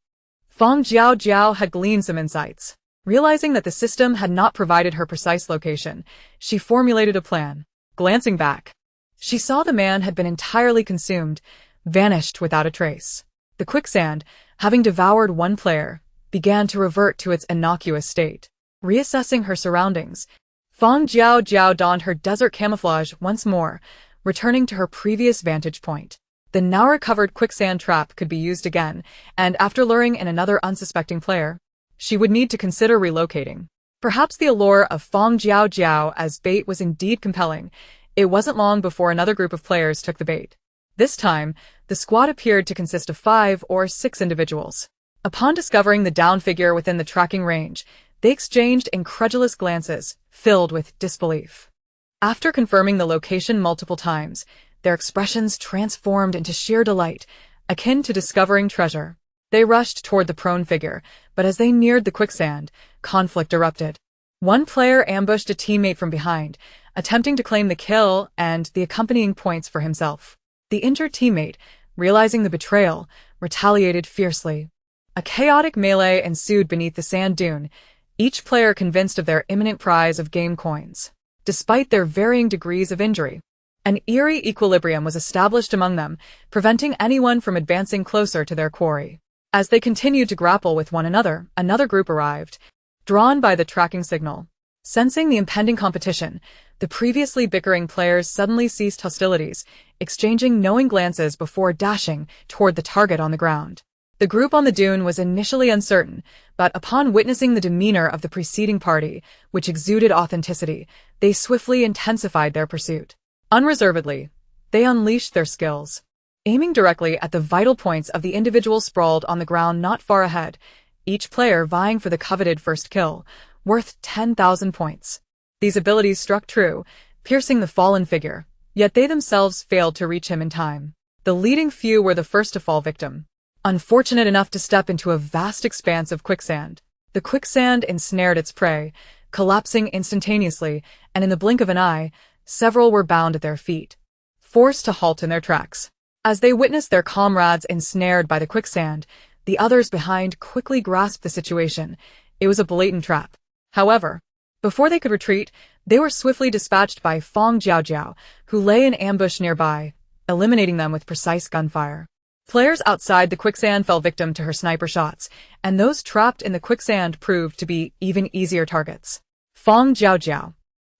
Fang Jiaojiao had gleaned some insights. Realizing that the system had not provided her precise location, she formulated a plan. Glancing back, she saw the man had been entirely consumed, vanished without a trace. The quicksand, having devoured one player, began to revert to its innocuous state. Reassessing her surroundings, Fang Jiaojiao donned her desert camouflage once more, returning to her previous vantage point. The now recovered quicksand trap could be used again, and after luring in another unsuspecting player, she would need to consider relocating. Perhaps the allure of Fang Jiaojiao as bait was indeed compelling. It wasn't long before another group of players took the bait. This time, the squad appeared to consist of 5 or 6 individuals. Upon discovering the down figure within the tracking range, they exchanged incredulous glances, filled with disbelief. After confirming the location multiple times, their expressions transformed into sheer delight, akin to discovering treasure. They rushed toward the prone figure, but as they neared the quicksand, conflict erupted. One player ambushed a teammate from behind, attempting to claim the kill and the accompanying points for himself. The injured teammate, realizing the betrayal, retaliated fiercely. A chaotic melee ensued beneath the sand dune, each player convinced of their imminent prize of game coins. despite their varying degrees of injury. An eerie equilibrium was established among them, preventing anyone from advancing closer to their quarry. As they continued to grapple with one another, another group arrived, drawn by the tracking signal. Sensing the impending competition, the previously bickering players suddenly ceased hostilities, exchanging knowing glances before dashing toward the target on the ground. The group on the dune was initially uncertain, but upon witnessing the demeanor of the preceding party, which exuded authenticity, they swiftly intensified their pursuit. Unreservedly, they unleashed their skills, aiming directly at the vital points of the individual sprawled on the ground not far ahead, each player vying for the coveted first kill, worth 10,000 points. These abilities struck true, piercing the fallen figure, yet they themselves failed to reach him in time. The leading few were the first to fall victim, unfortunate enough to step into a vast expanse of quicksand. The quicksand ensnared its prey, collapsing instantaneously, and in the blink of an eye, several were bound at their feet, forced to halt in their tracks. As they witnessed their comrades ensnared by the quicksand, the others behind quickly grasped the situation. It was a blatant trap. However, before they could retreat, they were swiftly dispatched by Fang Jiaojiao, who lay in ambush nearby, eliminating them with precise gunfire. Players outside the quicksand fell victim to her sniper shots, and those trapped in the quicksand proved to be even easier targets. Fang Jiaojiao,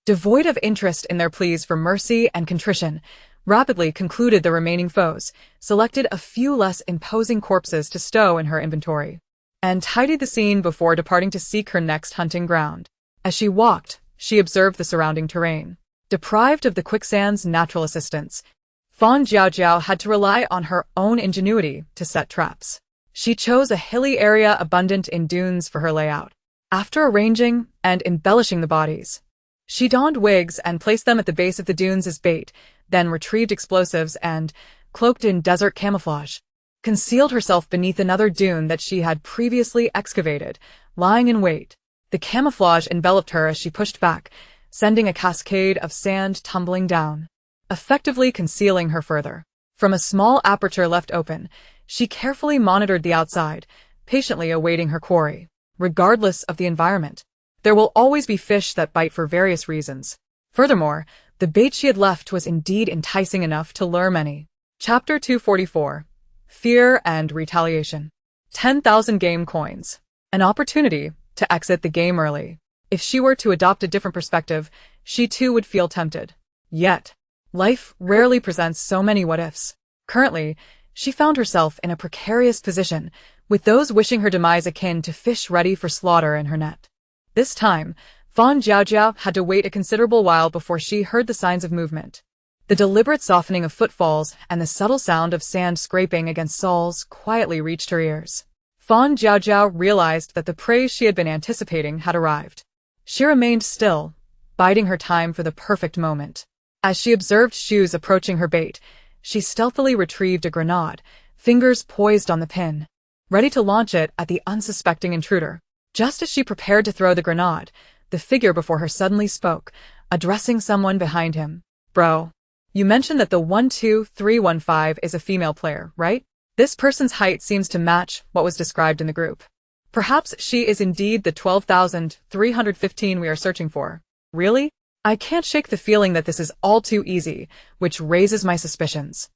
devoid of interest in their pleas for mercy and contrition, rapidly concluded the remaining foes, selected a few less imposing corpses to stow in her inventory, and tidied the scene before departing to seek her next hunting ground. As she walked, she observed the surrounding terrain. Deprived of the quicksand's natural assistance, Fang Jiaojiao had to rely on her own ingenuity to set traps. She chose a hilly area abundant in dunes for her layout. After arranging and embellishing the bodies, she donned wigs and placed them at the base of the dunes as bait, then retrieved explosives and, cloaked in desert camouflage, concealed herself beneath another dune that she had previously excavated, lying in wait. The camouflage enveloped her as she pushed back, sending a cascade of sand tumbling down, effectively concealing her further. From a small aperture left open, she carefully monitored the outside, patiently awaiting her quarry. Regardless of the environment, there will always be fish that bite for various reasons. Furthermore, the bait she had left was indeed enticing enough to lure many. Chapter 244. Fear and Retaliation. 10,000 game coins. An opportunity to exit the game early. If she were to adopt a different perspective, she too would feel tempted. Yet, life rarely presents so many what-ifs. Currently, she found herself in a precarious position, with those wishing her demise akin to fish ready for slaughter in her net. This time, Fang Jiaojiao had to wait a considerable while before she heard the signs of movement. The deliberate softening of footfalls and the subtle sound of sand scraping against soles quietly reached her ears. Fang Jiaojiao realized that the prey she had been anticipating had arrived. She remained still, biding her time for the perfect moment. As she observed shoes approaching her bait, she stealthily retrieved a grenade, fingers poised on the pin, ready to launch it at the unsuspecting intruder. Just as she prepared to throw the grenade, the figure before her suddenly spoke, addressing someone behind him. "Bro, you mentioned that the 12315 is a female player, right? This person's height seems to match what was described in the group. Perhaps she is indeed the 12,315 we are searching for." "Really? I can't shake the feeling that this is all too easy, which raises my suspicions."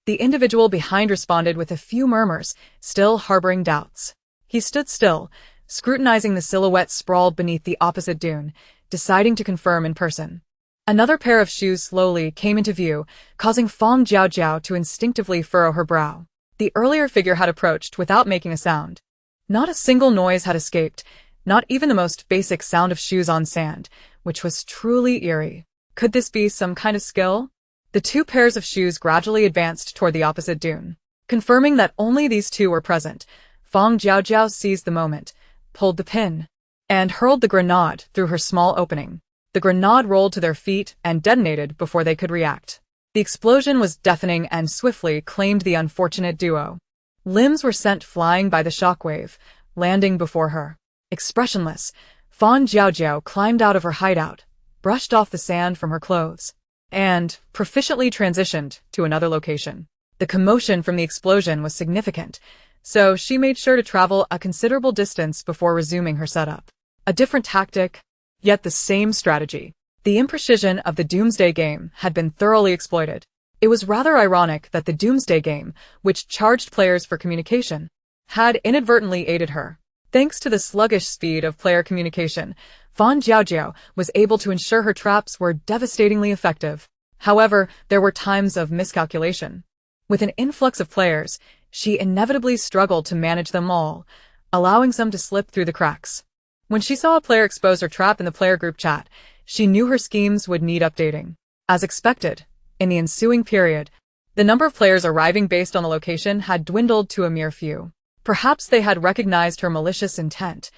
The individual behind responded with a few murmurs, still harboring doubts. He stood still, scrutinizing the silhouette sprawled beneath the opposite dune, deciding to confirm in person. Another pair of shoes slowly came into view, causing Fang Jiaojiao to instinctively furrow her brow. The earlier figure had approached without making a sound. Not a single noise had escaped, not even the most basic sound of shoes on sand, which was truly eerie. Could this be some kind of skill? The two pairs of shoes gradually advanced toward the opposite dune. Confirming that only these two were present, Fang Jiaojiao seized the moment, pulled the pin, and hurled the grenade through her small opening. The grenade rolled to their feet and detonated before they could react. The explosion was deafening and swiftly claimed the unfortunate duo. Limbs were sent flying by the shockwave, landing before her. Expressionless, Fang Jiaojiao climbed out of her hideout, brushed off the sand from her clothes, and proficiently transitioned to another location. The commotion from the explosion was significant, so she made sure to travel a considerable distance before resuming her setup. A different tactic, yet the same strategy. The imprecision of the Doomsday game had been thoroughly exploited. It was rather ironic that the Doomsday game, which charged players for communication, had inadvertently aided her. Thanks to the sluggish speed of player communication, Fang Jiaojiao was able to ensure her traps were devastatingly effective. However, there were times of miscalculation. With an influx of players, she inevitably struggled to manage them all, allowing some to slip through the cracks. When she saw a player expose her trap in the player group chat, she knew her schemes would need updating. As expected, in the ensuing period, the number of players arriving based on the location had dwindled to a mere few. Perhaps they had recognized her malicious intent,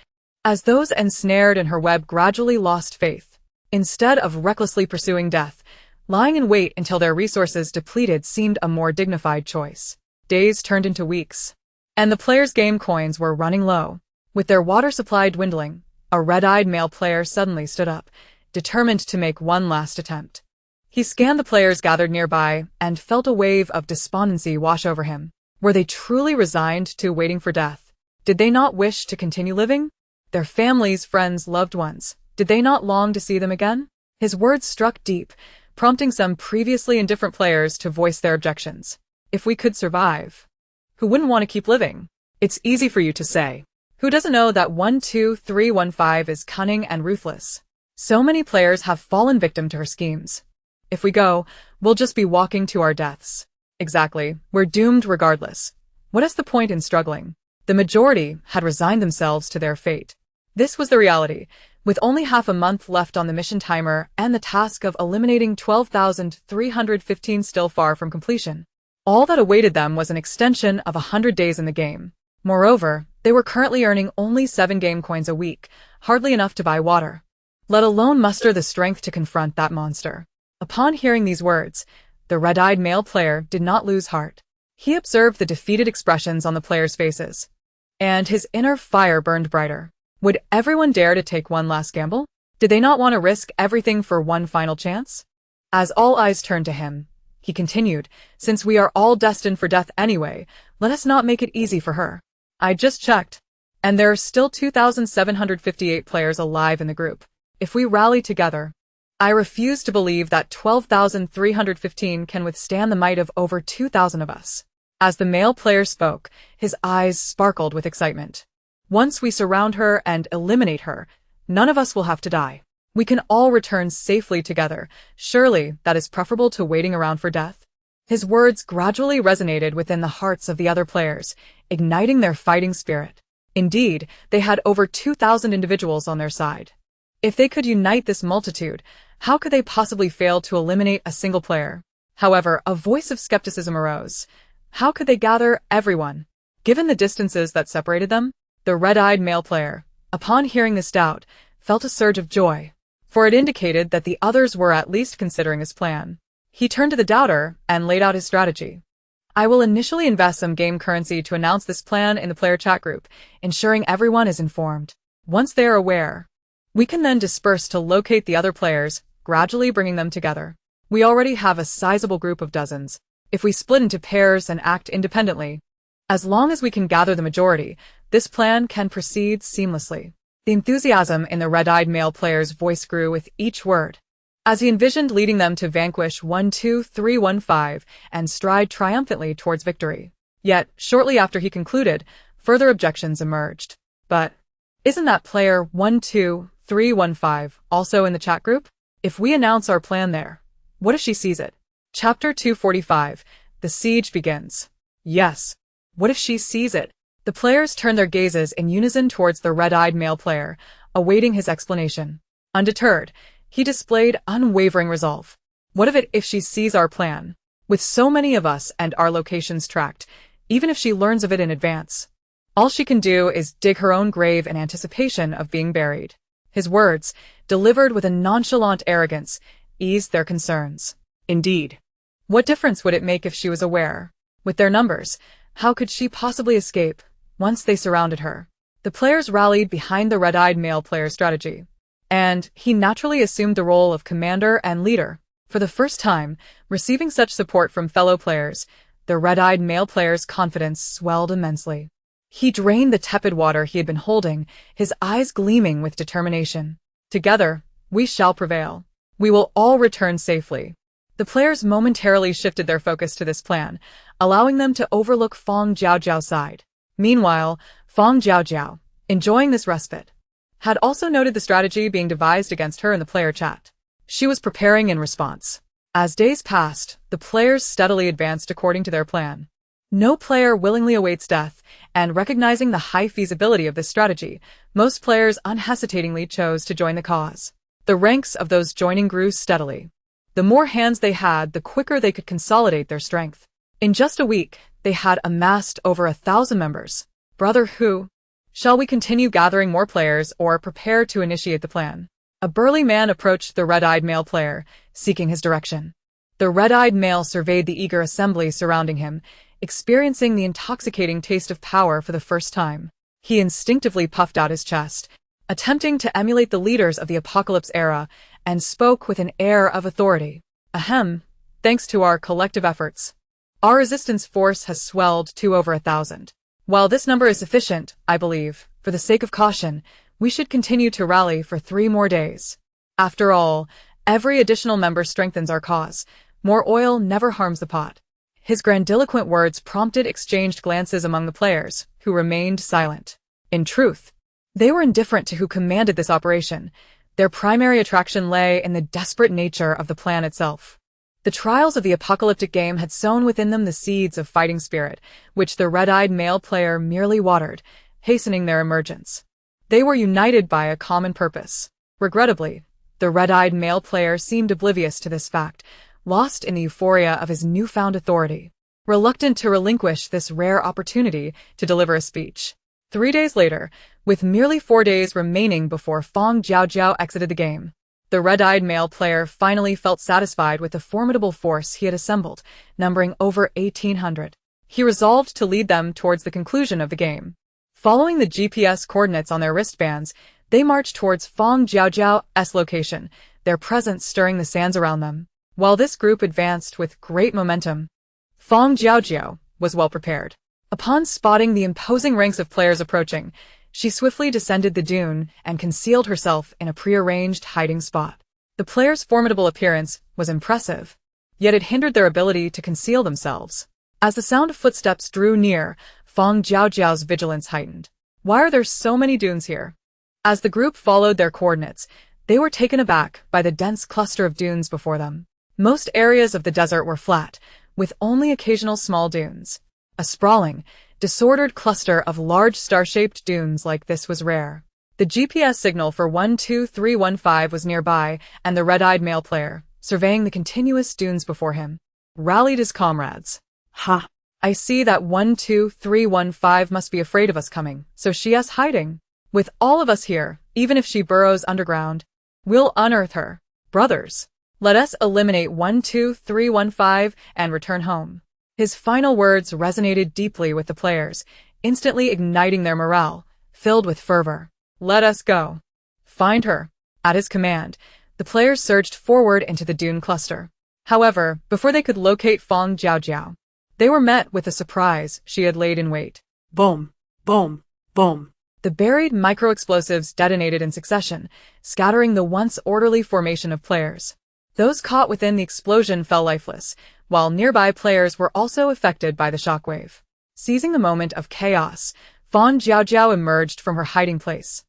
as those ensnared in her web gradually lost faith. Instead of recklessly pursuing death, lying in wait until their resources depleted seemed a more dignified choice. Days turned into weeks, and the players' game coins were running low. With their water supply dwindling, a red-eyed male player suddenly stood up, determined to make one last attempt. He scanned the players gathered nearby and felt a wave of despondency wash over him. Were they truly resigned to waiting for death? Did they not wish to continue living? Their families, friends, loved ones, did they not long to see them again? His words struck deep, prompting some previously indifferent players to voice their objections. If we could survive, who wouldn't want to keep living? It's easy for you to say. Who doesn't know that 12315 is cunning and ruthless? So many players have fallen victim to her schemes. If we go, we'll just be walking to our deaths. Exactly, we're doomed regardless. What is the point in struggling? The majority had resigned themselves to their fate. This was the reality, with only half a month left on the mission timer and the task of eliminating 12,315 still far from completion. All that awaited them was an extension of 100 days in the game. Moreover, they were currently earning only 7 game coins a week, hardly enough to buy water, let alone muster the strength to confront that monster. Upon hearing these words, the red-eyed male player did not lose heart. He observed the defeated expressions on the players' faces, and his inner fire burned brighter. Would everyone dare to take one last gamble? Did they not want to risk everything for one final chance? As all eyes turned to him, he continued, since we are all destined for death anyway, let us not make it easy for her. I just checked, and there are still 2,758 players alive in the group. If we rally together, I refuse to believe that 12,315 can withstand the might of over 2,000 of us. As the male player spoke, his eyes sparkled with excitement. Once we surround her and eliminate her, none of us will have to die. We can all return safely together. Surely that is preferable to waiting around for death. His words gradually resonated within the hearts of the other players, igniting their fighting spirit. Indeed, they had over 2,000 individuals on their side. If they could unite this multitude, how could they possibly fail to eliminate a single player? However, a voice of skepticism arose. How could they gather everyone? Given the distances that separated them, the red-eyed male player, upon hearing this doubt, felt a surge of joy, for it indicated that the others were at least considering his plan. He turned to the doubter and laid out his strategy. I will initially invest some game currency to announce this plan in the player chat group, ensuring everyone is informed. Once they are aware, we can then disperse to locate the other players, gradually bringing them together. We already have a sizable group of dozens. If we split into pairs and act independently, as long as we can gather the majority, this plan can proceed seamlessly. The enthusiasm in the red-eyed male player's voice grew with each word, as he envisioned leading them to vanquish 12315 and stride triumphantly towards victory. Yet, shortly after he concluded, further objections emerged. But isn't that player 12315 also in the chat group? If we announce our plan there, what if she sees it? Chapter 245. The siege begins. Yes. What if she sees it? The players turned their gazes in unison towards the red-eyed male player, awaiting his explanation. Undeterred, he displayed unwavering resolve. What of it if she sees our plan? With so many of us and our locations tracked, even if she learns of it in advance, all she can do is dig her own grave in anticipation of being buried. His words, delivered with a nonchalant arrogance, eased their concerns. Indeed, what difference would it make if she was aware? With their numbers, how could she possibly escape once they surrounded her? The players rallied behind the red-eyed male player's strategy, and he naturally assumed the role of commander and leader. For the first time, receiving such support from fellow players, the red-eyed male player's confidence swelled immensely. He drained the tepid water he had been holding, his eyes gleaming with determination. Together, we shall prevail. We will all return safely. The players momentarily shifted their focus to this plan, allowing them to overlook Fang Jiaojiao's side. Meanwhile, Fang Jiaojiao, enjoying this respite, had also noted the strategy being devised against her in the player chat. She was preparing in response. As days passed, the players steadily advanced according to their plan. No player willingly awaits death, and recognizing the high feasibility of this strategy, most players unhesitatingly chose to join the cause. The ranks of those joining grew steadily. The more hands they had, the quicker they could consolidate their strength. In just a week, they had amassed over 1,000 members. Brother Hu, shall we continue gathering more players or prepare to initiate the plan? A burly man approached the red-eyed male player, seeking his direction. The red-eyed male surveyed the eager assembly surrounding him, experiencing the intoxicating taste of power for the first time. He instinctively puffed out his chest, attempting to emulate the leaders of the apocalypse era, and spoke with an air of authority. Ahem, thanks to our collective efforts, our resistance force has swelled to over 1,000. While this number is sufficient, I believe, for the sake of caution, we should continue to rally for 3 more days. After all, every additional member strengthens our cause. More oil never harms the pot. His grandiloquent words prompted exchanged glances among the players, who remained silent. In truth, they were indifferent to who commanded this operation. Their primary attraction lay in the desperate nature of the plan itself. The trials of the apocalyptic game had sown within them the seeds of fighting spirit, which the red-eyed male player merely watered, hastening their emergence. They were united by a common purpose. Regrettably, the red-eyed male player seemed oblivious to this fact, lost in the euphoria of his newfound authority, reluctant to relinquish this rare opportunity to deliver a speech. 3 days later, with merely 4 days remaining before Fang Jiaojiao exited the game, the red-eyed male player finally felt satisfied with the formidable force he had assembled, numbering over 1,800. He resolved to lead them towards the conclusion of the game. Following the GPS coordinates on their wristbands, they marched towards Fang Jiaojiao's location, their presence stirring the sands around them. While this group advanced with great momentum, Fang Jiaojiao was well prepared. Upon spotting the imposing ranks of players approaching, she swiftly descended the dune and concealed herself in a prearranged hiding spot. The players' formidable appearance was impressive, yet it hindered their ability to conceal themselves. As the sound of footsteps drew near, Fang Jiaojiao's vigilance heightened. Why are there so many dunes here? As the group followed their coordinates, they were taken aback by the dense cluster of dunes before them. Most areas of the desert were flat, with only occasional small dunes. A sprawling, disordered cluster of large star-shaped dunes like this was rare. The GPS signal for 12315 was nearby, and the red-eyed male player, surveying the continuous dunes before him, rallied his comrades. Ha! I see that 12315 must be afraid of us coming, so she is hiding. With all of us here, even if she burrows underground, we'll unearth her. Brothers, let us eliminate 12315 and return home. His final words resonated deeply with the players, instantly igniting their morale, filled with fervor. Let us go. Find her. At his command, the players surged forward into the dune cluster. However, before they could locate Fang Jiaojiao, they were met with a surprise. She had laid in wait. Boom, boom, boom. The buried micro-explosives detonated in succession, scattering the once orderly formation of players. Those caught within the explosion fell lifeless, while nearby players were also affected by the shockwave. Seizing the moment of chaos, Fang Jiaojiao emerged from her hiding place,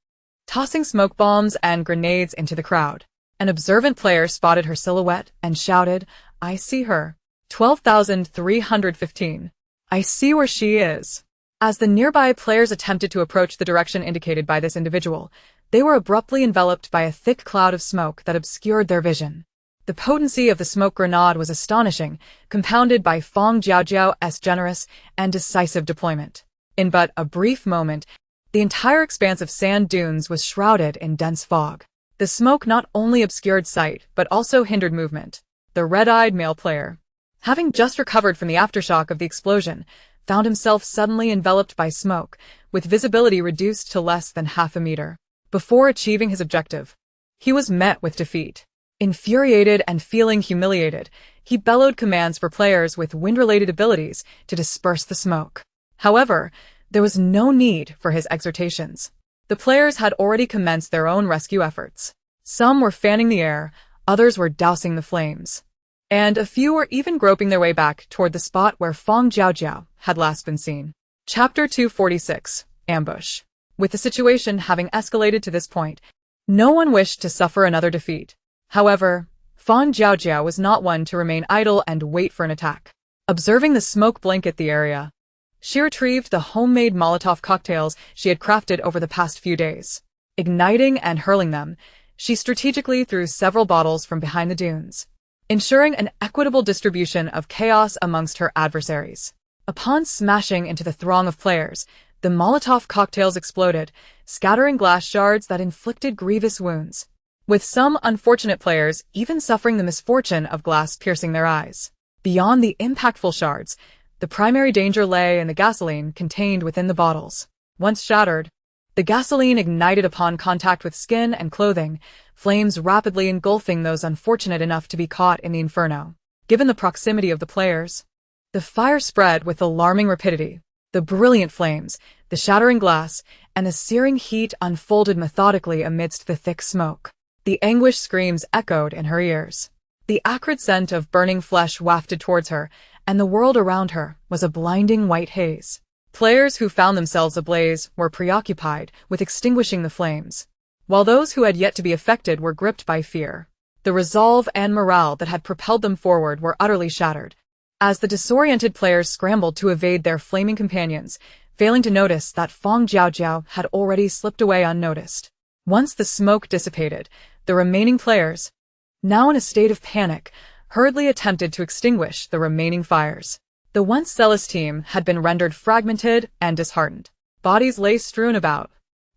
tossing smoke bombs and grenades into the crowd. An observant player spotted her silhouette and shouted, "I see her. 12,315. I see where she is." As the nearby players attempted to approach the direction indicated by this individual, they were abruptly enveloped by a thick cloud of smoke that obscured their vision. The potency of the smoke grenade was astonishing, compounded by Fang Jiaojiao's generous and decisive deployment. In but a brief moment, the entire expanse of sand dunes was shrouded in dense fog. The smoke not only obscured sight, but also hindered movement. The red-eyed male player, having just recovered from the aftershock of the explosion, found himself suddenly enveloped by smoke, with visibility reduced to less than half a meter. Before achieving his objective, he was met with defeat. Infuriated and feeling humiliated, he bellowed commands for players with wind-related abilities to disperse the smoke. However, there was no need for his exhortations. The players had already commenced their own rescue efforts. Some were fanning the air, Others were dousing the flames. And a few were even groping their way back toward the spot where Fang Jiaojiao had last been seen. Chapter 246. Ambush. With the situation having escalated to this point, no one wished to suffer another defeat. However, Fang Jiaojiao was not one to remain idle and wait for an attack. Observing the smoke blanket the area, she retrieved the homemade Molotov cocktails she had crafted over the past few days. Igniting and hurling them, she strategically threw several bottles from behind the dunes, ensuring an equitable distribution of chaos amongst her adversaries. Upon smashing into the throng of players, the Molotov cocktails exploded, scattering glass shards that inflicted grievous wounds, with some unfortunate players even suffering the misfortune of glass piercing their eyes. Beyond the impactful shards, the primary danger lay in the gasoline contained within the bottles. Once shattered, the gasoline ignited upon contact with skin and clothing, flames rapidly engulfing those unfortunate enough to be caught in the inferno. Given the proximity of the players, the fire spread with alarming rapidity. The brilliant flames, the shattering glass, and the searing heat unfolded methodically amidst the thick smoke. The anguished screams echoed in her ears. The acrid scent of burning flesh wafted towards her, and the world around her was a blinding white haze. Players who found themselves ablaze were preoccupied with extinguishing the flames, while those who had yet to be affected were gripped by fear. The resolve and morale that had propelled them forward were utterly shattered, as the disoriented players scrambled to evade their flaming companions, failing to notice that Fang Jiaojiao had already slipped away unnoticed. Once the smoke dissipated, the remaining players, now in a state of panic, hurriedly attempted to extinguish the remaining fires. The once zealous team had been rendered fragmented and disheartened. Bodies lay strewn about,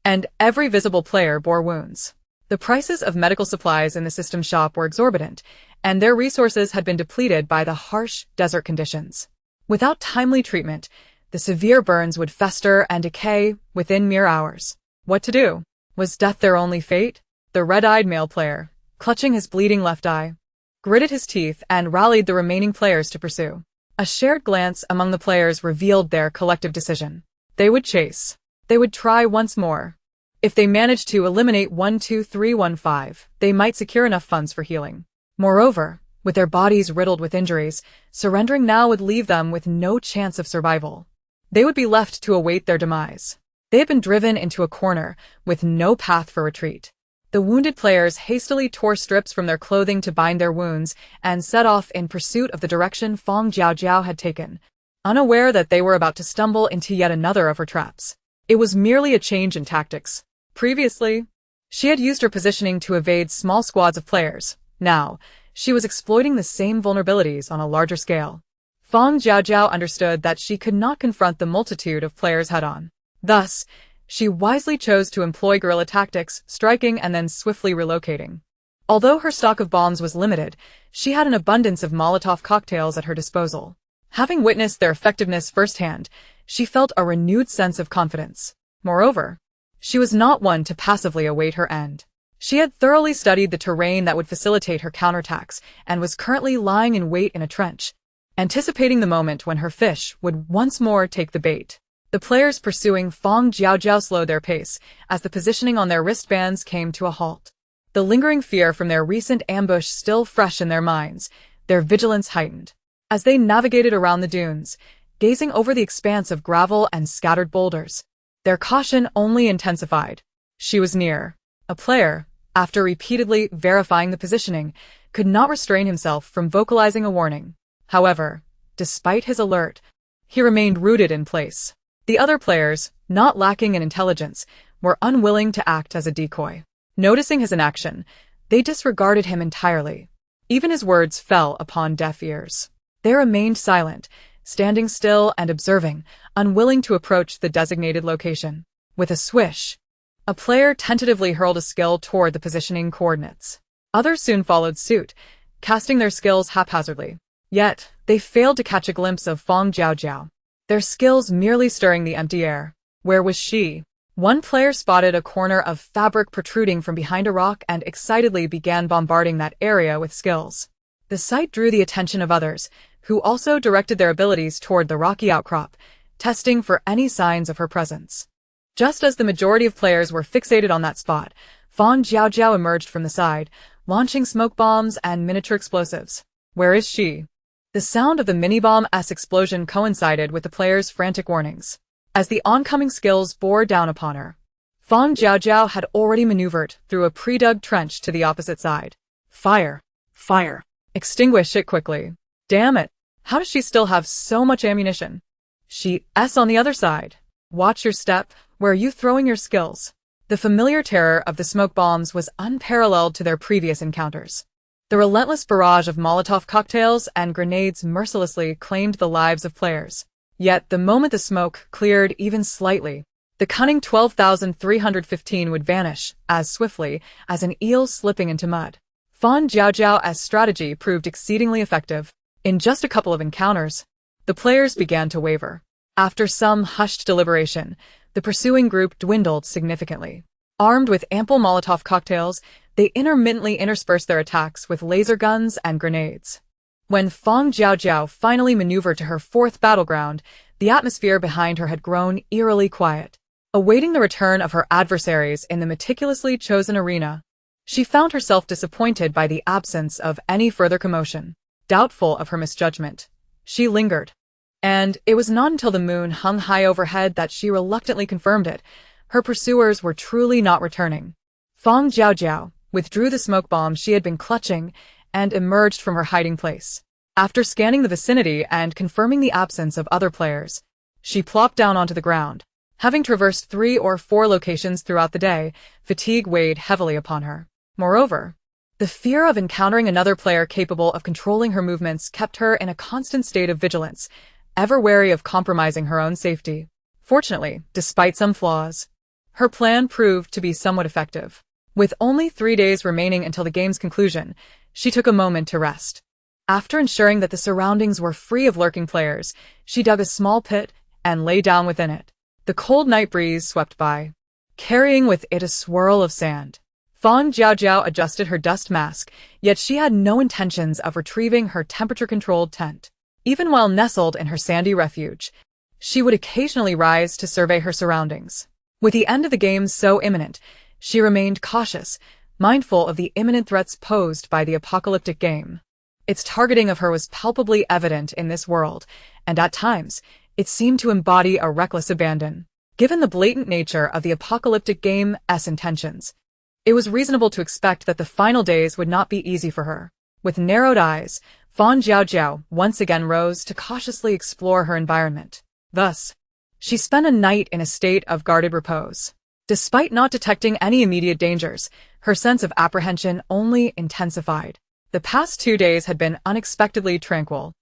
and every visible player bore wounds. The prices of medical supplies in the system shop were exorbitant, and their resources had been depleted by the harsh desert conditions. Without timely treatment, the severe burns would fester and decay within mere hours. What to do? Was death their only fate? The red-eyed male player, clutching his bleeding left eye, gritted his teeth and rallied the remaining players to pursue. A shared glance among the players revealed their collective decision. They would chase. They would try once more. If they managed to eliminate 1-2-3-1-5, they might secure enough funds for healing. Moreover, with their bodies riddled with injuries, surrendering now would leave them with no chance of survival. They would be left to await their demise. They had been driven into a corner, with no path for retreat. The wounded players hastily tore strips from their clothing to bind their wounds and set off in pursuit of the direction Fang Jiaojiao had taken, unaware that they were about to stumble into yet another of her traps. It was merely a change in tactics. Previously, she had used her positioning to evade small squads of players. Now, she was exploiting the same vulnerabilities on a larger scale. Fang Jiaojiao understood that she could not confront the multitude of players head-on. Thus, she wisely chose to employ guerrilla tactics, striking and then swiftly relocating. Although her stock of bombs was limited, she had an abundance of Molotov cocktails at her disposal. Having witnessed their effectiveness firsthand, she felt a renewed sense of confidence. Moreover, she was not one to passively await her end. She had thoroughly studied the terrain that would facilitate her counterattacks and was currently lying in wait in a trench, anticipating the moment when her fish would once more take the bait. The players pursuing Fang Jiaojiao slowed their pace as the positioning on their wristbands came to a halt. The lingering fear from their recent ambush still fresh in their minds, their vigilance heightened. As they navigated around the dunes, gazing over the expanse of gravel and scattered boulders, their caution only intensified. She was near. A player, after repeatedly verifying the positioning, could not restrain himself from vocalizing a warning. However, despite his alert, he remained rooted in place. The other players, not lacking in intelligence, were unwilling to act as a decoy. Noticing his inaction, they disregarded him entirely. Even his words fell upon deaf ears. They remained silent, standing still and observing, unwilling to approach the designated location. With a swish, a player tentatively hurled a skill toward the positioning coordinates. Others soon followed suit, casting their skills haphazardly. Yet, they failed to catch a glimpse of Fang Jiaojiao, their skills merely stirring the empty air. Where was she? One player spotted a corner of fabric protruding from behind a rock and excitedly began bombarding that area with skills. The sight drew the attention of others, who also directed their abilities toward the rocky outcrop, testing for any signs of her presence. Just as the majority of players were fixated on that spot, Fang Jiaojiao emerged from the side, launching smoke bombs and miniature explosives. Where is she? The sound of the mini-bomb-esque explosion coincided with the player's frantic warnings. As the oncoming skills bore down upon her, Fang Jiaojiao had already maneuvered through a pre-dug trench to the opposite side. Fire! Fire! Extinguish it quickly. Damn it! How does she still have so much ammunition? She's on the other side. Watch your step. Where are you throwing your skills? The familiar terror of the smoke bombs was unparalleled to their previous encounters. The relentless barrage of Molotov cocktails and grenades mercilessly claimed the lives of players. Yet, the moment the smoke cleared even slightly, the cunning 12,315 would vanish as swiftly as an eel slipping into mud. Fang Jiaojiao's strategy proved exceedingly effective. In just a couple of encounters, the players began to waver. After some hushed deliberation, the pursuing group dwindled significantly. Armed with ample Molotov cocktails, they intermittently interspersed their attacks with laser guns and grenades. When Fang Jiaojiao finally maneuvered to her fourth battleground, the atmosphere behind her had grown eerily quiet. Awaiting the return of her adversaries in the meticulously chosen arena, she found herself disappointed by the absence of any further commotion. Doubtful of her misjudgment, she lingered. And it was not until the moon hung high overhead that she reluctantly confirmed it. Her pursuers were truly not returning. Fang Jiaojiao withdrew the smoke bomb she had been clutching and emerged from her hiding place. After scanning the vicinity and confirming the absence of other players, she plopped down onto the ground. Having traversed 3 or 4 locations throughout the day, fatigue weighed heavily upon her. Moreover, the fear of encountering another player capable of controlling her movements kept her in a constant state of vigilance, ever wary of compromising her own safety. Fortunately, despite some flaws, her plan proved to be somewhat effective. With only 3 days remaining until the game's conclusion, she took a moment to rest. After ensuring that the surroundings were free of lurking players, she dug a small pit and lay down within it. The cold night breeze swept by, carrying with it a swirl of sand. Fang Jiaojiao adjusted her dust mask, yet she had no intentions of retrieving her temperature-controlled tent. Even while nestled in her sandy refuge, she would occasionally rise to survey her surroundings. With the end of the game so imminent, she remained cautious, mindful of the imminent threats posed by the apocalyptic game. Its targeting of her was palpably evident in this world, and at times, it seemed to embody a reckless abandon. Given the blatant nature of the apocalyptic game's intentions, it was reasonable to expect that the final days would not be easy for her. With narrowed eyes, Fang Jiaojiao once again rose to cautiously explore her environment. Thus, she spent a night in a state of guarded repose. Despite not detecting any immediate dangers, her sense of apprehension only intensified. The past 2 days had been unexpectedly tranquil,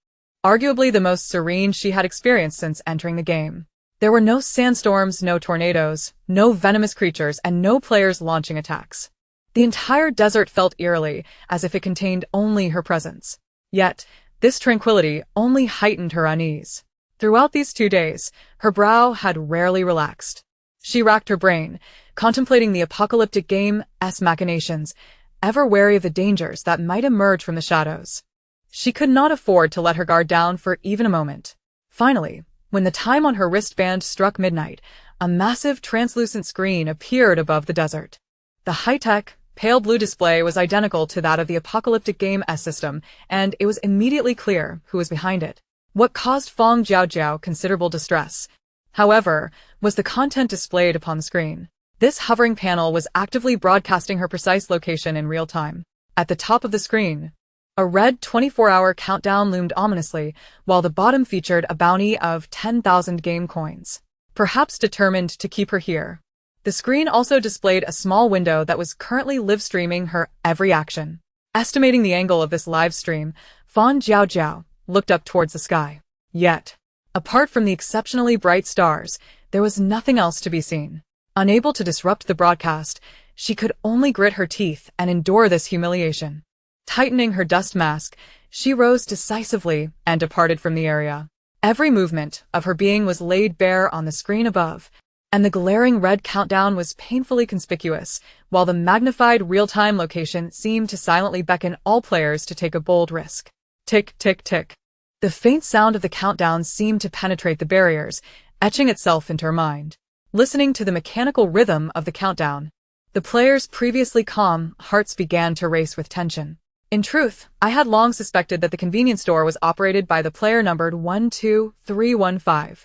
arguably the most serene she had experienced since entering the game. There were no sandstorms, no tornadoes, no venomous creatures, and no players launching attacks. The entire desert felt eerily, as if it contained only her presence. Yet, this tranquility only heightened her unease. Throughout these 2 days, her brow had rarely relaxed. She racked her brain, contemplating the apocalyptic game's machinations, ever wary of the dangers that might emerge from the shadows. She could not afford to let her guard down for even a moment. Finally, when the time on her wristband struck midnight, a massive translucent screen appeared above the desert. The high-tech, pale blue display was identical to that of the apocalyptic game's system, and it was immediately clear who was behind it. What caused Fang Jiaojiao considerable distress, however, was the content displayed upon the screen. This hovering panel was actively broadcasting her precise location in real time. At the top of the screen, a red 24-hour countdown loomed ominously, while the bottom featured a bounty of 10,000 game coins. Perhaps determined to keep her here, the screen also displayed a small window that was currently live-streaming her every action. Estimating the angle of this live stream, Fang Jiaojiao looked up towards the sky. Yet, apart from the exceptionally bright stars, there was nothing else to be seen. Unable to disrupt the broadcast, she could only grit her teeth and endure this humiliation. Tightening her dust mask, she rose decisively and departed from the area. Every movement of her being was laid bare on the screen above, and the glaring red countdown was painfully conspicuous, while the magnified real-time location seemed to silently beckon all players to take a bold risk. Tick, tick, tick. The faint sound of the countdown seemed to penetrate the barriers, etching itself into her mind. Listening to the mechanical rhythm of the countdown, The players' previously calm hearts began to race with tension. In truth, I had long suspected that the convenience store was operated by the player numbered 12315.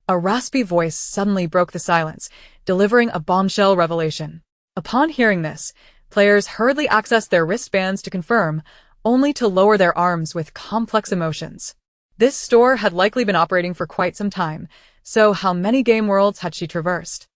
A raspy voice suddenly broke the silence, delivering a bombshell revelation. Upon hearing this, players hurriedly accessed their wristbands to confirm, only to lower their arms with complex emotions. This store had likely been operating for quite some time, so how many game worlds had she traversed?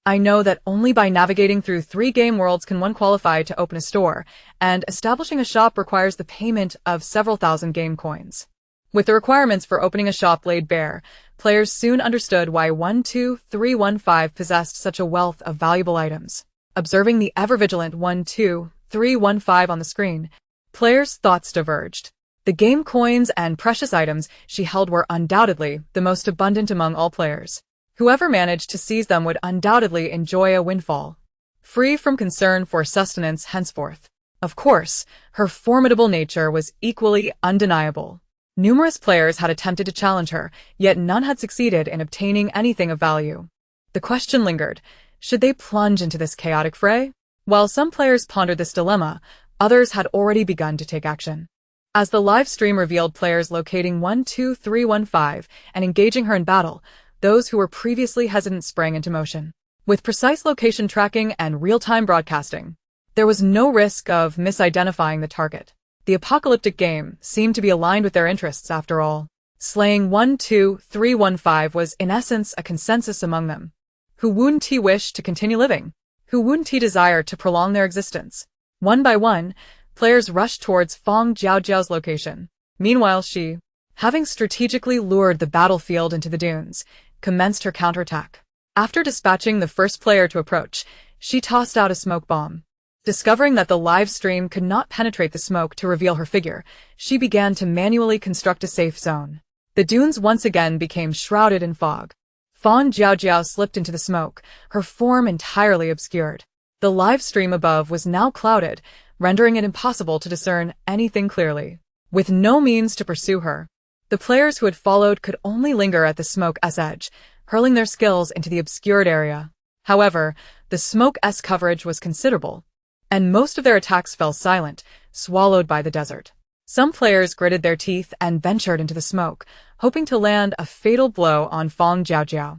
I know that only by navigating through 3 game worlds can one qualify to open a store, and establishing a shop requires the payment of several thousand game coins. With the requirements for opening a shop laid bare, players soon understood why 12315 possessed such a wealth of valuable items. Observing the ever-vigilant 12315 on the screen, players' thoughts diverged. The game coins and precious items she held were undoubtedly the most abundant among all players. Whoever managed to seize them would undoubtedly enjoy a windfall, free from concern for sustenance henceforth. Of course, her formidable nature was equally undeniable. Numerous players had attempted to challenge her, yet none had succeeded in obtaining anything of value. The question lingered, should they plunge into this chaotic fray? While some players pondered this dilemma, others had already begun to take action. As the live stream revealed players locating 12315 and engaging her in battle, those who were previously hesitant sprang into motion. With precise location tracking and real-time broadcasting, there was no risk of misidentifying the target. The apocalyptic game seemed to be aligned with their interests after all. Slaying 12315 was in essence a consensus among them. Who wouldn't he wish to continue living? Who wouldn't he desire to prolong their existence? One by one, players rushed towards Fang Jiaojiao's location. Meanwhile she, having strategically lured the battlefield into the dunes, commenced her counterattack. After dispatching the first player to approach, she tossed out a smoke bomb. Discovering that the live stream could not penetrate the smoke to reveal her figure, she began to manually construct a safe zone. The dunes once again became shrouded in fog. Fang Jiaojiao slipped into the smoke, her form entirely obscured. The live stream above was now clouded, rendering it impossible to discern anything clearly. With no means to pursue her, the players who had followed could only linger at the smoke's edge, hurling their skills into the obscured area. However, the smoke's coverage was considerable, and most of their attacks fell silent, swallowed by the desert. Some players gritted their teeth and ventured into the smoke, hoping to land a fatal blow on Fang Jiaojiao.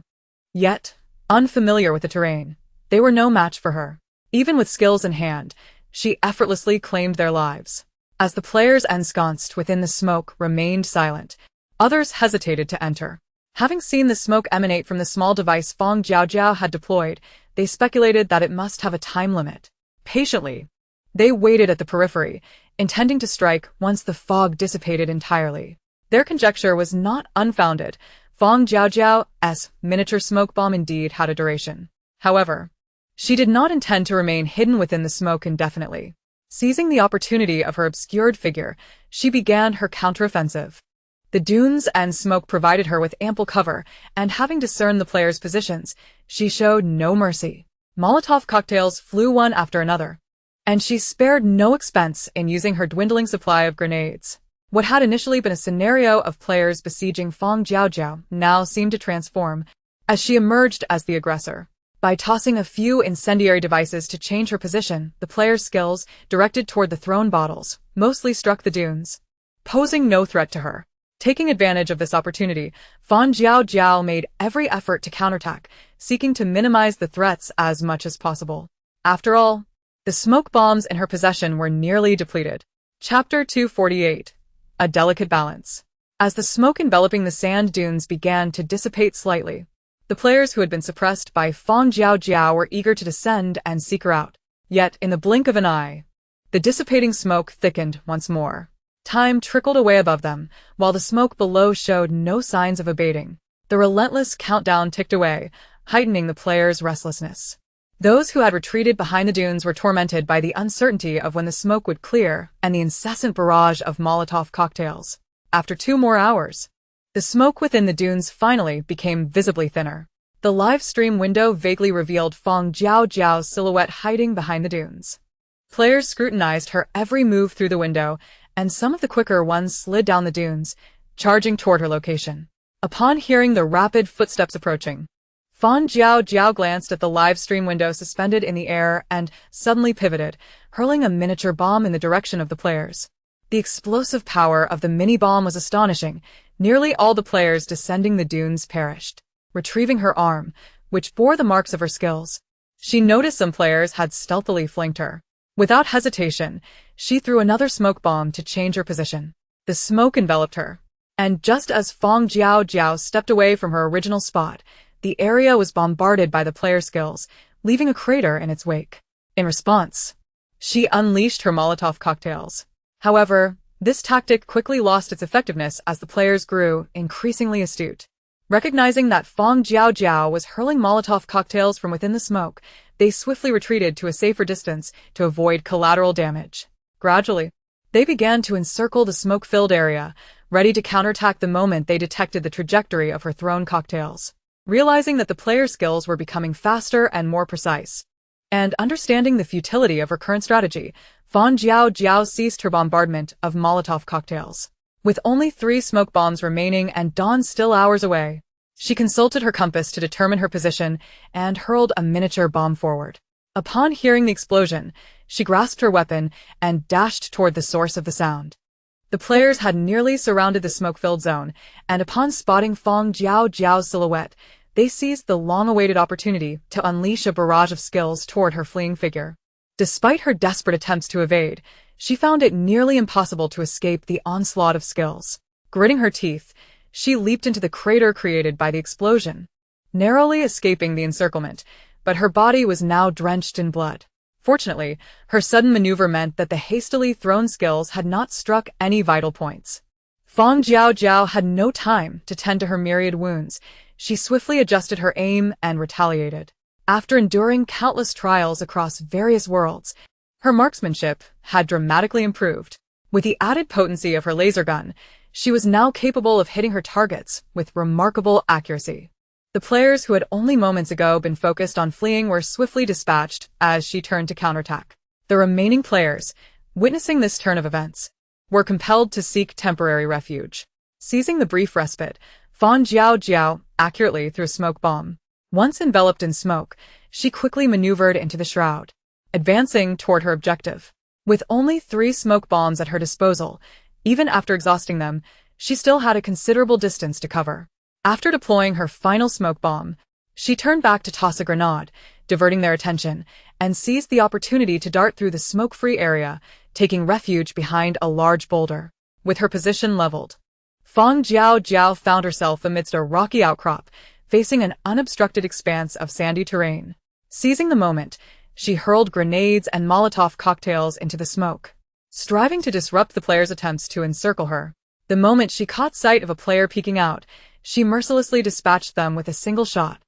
Yet, unfamiliar with the terrain, they were no match for her. Even with skills in hand, she effortlessly claimed their lives. As the players ensconced within the smoke remained silent, others hesitated to enter. Having seen the smoke emanate from the small device Fang Jiaojiao had deployed, they speculated that it must have a time limit. Patiently, they waited at the periphery, intending to strike once the fog dissipated entirely. Their conjecture was not unfounded. Fang Jiaojiao's miniature smoke bomb indeed had a duration. However, she did not intend to remain hidden within the smoke indefinitely. Seizing the opportunity of her obscured figure, she began her counteroffensive. The dunes and smoke provided her with ample cover, and having discerned the players' positions, she showed no mercy. Molotov cocktails flew one after another, and she spared no expense in using her dwindling supply of grenades. What had initially been a scenario of players besieging Fang Jiaojiao now seemed to transform as she emerged as the aggressor. By tossing a few incendiary devices to change her position, the player's skills, directed toward the thrown bottles, mostly struck the dunes, posing no threat to her. Taking advantage of this opportunity, Fang Jiaojiao made every effort to counterattack, seeking to minimize the threats as much as possible. After all, the smoke bombs in her possession were nearly depleted. Chapter 248. A Delicate Balance. As the smoke enveloping the sand dunes began to dissipate slightly, the players who had been suppressed by Fang Jiaojiao were eager to descend and seek her out. Yet, in the blink of an eye, the dissipating smoke thickened once more. Time trickled away above them, while the smoke below showed no signs of abating. The relentless countdown ticked away, heightening the players' restlessness. Those who had retreated behind the dunes were tormented by the uncertainty of when the smoke would clear and the incessant barrage of Molotov cocktails. After 2 more hours, the smoke within the dunes finally became visibly thinner. The live stream window vaguely revealed Fang Jiaojiao's silhouette hiding behind the dunes. Players scrutinized her every move through the window, and some of the quicker ones slid down the dunes, charging toward her location. Upon hearing the rapid footsteps approaching, Fang Jiaojiao glanced at the live stream window suspended in the air and suddenly pivoted, hurling a miniature bomb in the direction of the players. The explosive power of the mini-bomb was astonishing. Nearly all the players descending the dunes perished. Retrieving her arm, which bore the marks of her skills, she noticed some players had stealthily flanked her. Without hesitation, she threw another smoke bomb to change her position. The smoke enveloped her, and just as Fang Jiaojiao stepped away from her original spot, the area was bombarded by the player's skills, leaving a crater in its wake. In response, she unleashed her Molotov cocktails. However, this tactic quickly lost its effectiveness as the players grew increasingly astute. Recognizing that Fang Jiaojiao was hurling Molotov cocktails from within the smoke, they swiftly retreated to a safer distance to avoid collateral damage. Gradually, they began to encircle the smoke-filled area, ready to counterattack the moment they detected the trajectory of her thrown cocktails. Realizing that the player's skills were becoming faster and more precise, and understanding the futility of her current strategy, Fang Jiaojiao ceased her bombardment of Molotov cocktails. With only 3 smoke bombs remaining and dawn still hours away, she consulted her compass to determine her position and hurled a miniature bomb forward. Upon hearing the explosion, she grasped her weapon and dashed toward the source of the sound. The players had nearly surrounded the smoke-filled zone, and upon spotting Fang Jiaojiao's silhouette, they seized the long-awaited opportunity to unleash a barrage of skills toward her fleeing figure. Despite her desperate attempts to evade, she found it nearly impossible to escape the onslaught of skills. Gritting her teeth, she leaped into the crater created by the explosion, narrowly escaping the encirclement, but her body was now drenched in blood. Fortunately, her sudden maneuver meant that the hastily thrown skills had not struck any vital points. Fang Jiaojiao had no time to tend to her myriad wounds. She swiftly adjusted her aim and retaliated. After enduring countless trials across various worlds, her marksmanship had dramatically improved. With the added potency of her laser gun, she was now capable of hitting her targets with remarkable accuracy. The players who had only moments ago been focused on fleeing were swiftly dispatched as she turned to counterattack. The remaining players, witnessing this turn of events, were compelled to seek temporary refuge. Seizing the brief respite, Fang Jiaojiao accurately threw a smoke bomb. Once enveloped in smoke, she quickly maneuvered into the shroud, advancing toward her objective. With only 3 smoke bombs at her disposal, even after exhausting them, she still had a considerable distance to cover. After deploying her final smoke bomb, she turned back to toss a grenade, diverting their attention, and seized the opportunity to dart through the smoke-free area, taking refuge behind a large boulder. With her position leveled, Fang Jiaojiao found herself amidst a rocky outcrop, facing an unobstructed expanse of sandy terrain. Seizing the moment, she hurled grenades and Molotov cocktails into the smoke, striving to disrupt the players' attempts to encircle her. The moment she caught sight of a player peeking out, she mercilessly dispatched them with a single shot.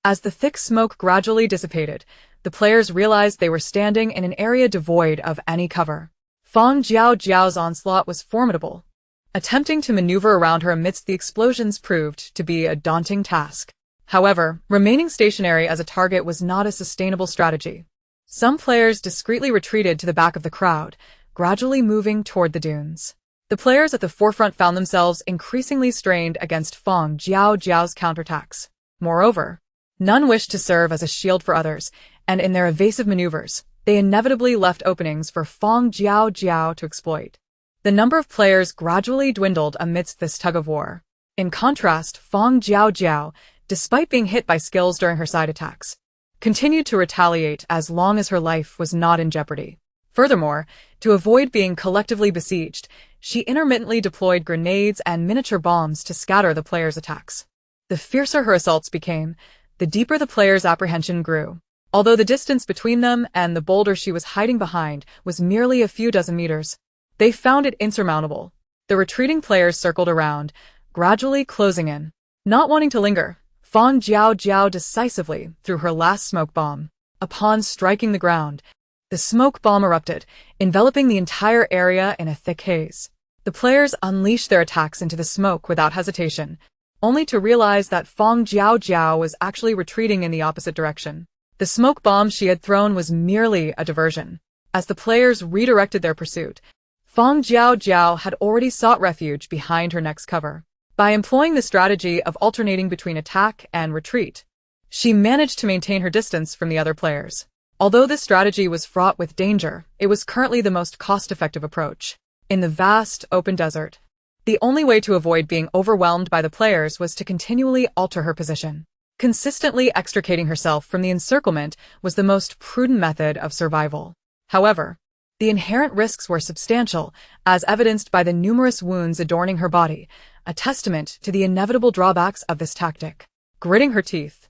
As the thick smoke gradually dissipated, the players realized they were standing in an area devoid of any cover. Fang Jiaojiao's onslaught was formidable. Attempting to maneuver around her amidst the explosions proved to be a daunting task. However, remaining stationary as a target was not a sustainable strategy. Some players discreetly retreated to the back of the crowd, gradually moving toward the dunes. The players at the forefront found themselves increasingly strained against Fang Jiaojiao's counterattacks. Moreover, none wished to serve as a shield for others, and in their evasive maneuvers, they inevitably left openings for Fang Jiaojiao to exploit. The number of players gradually dwindled amidst this tug-of-war. In contrast, Fang Jiaojiao, despite being hit by skills during her side attacks, continued to retaliate as long as her life was not in jeopardy. Furthermore, to avoid being collectively besieged, she intermittently deployed grenades and miniature bombs to scatter the players' attacks. The fiercer her assaults became, the deeper the players' apprehension grew. Although the distance between them and the boulder she was hiding behind was merely a few dozen meters, they found it insurmountable. The retreating players circled around, gradually closing in. Not wanting to linger, Fang Jiaojiao decisively threw her last smoke bomb. Upon striking the ground, the smoke bomb erupted, enveloping the entire area in a thick haze. The players unleashed their attacks into the smoke without hesitation, only to realize that Fang Jiaojiao was actually retreating in the opposite direction. The smoke bomb she had thrown was merely a diversion. As the players redirected their pursuit, Fang Jiaojiao had already sought refuge behind her next cover. By employing the strategy of alternating between attack and retreat, She managed to maintain her distance from the other players. Although this strategy was fraught with danger, it was currently the most cost-effective approach. In the vast, open desert, the only way to avoid being overwhelmed by the players was to continually alter her position. Consistently extricating herself from the encirclement was the most prudent method of survival. However, the inherent risks were substantial, as evidenced by the numerous wounds adorning her body, a testament to the inevitable drawbacks of this tactic. Gritting her teeth,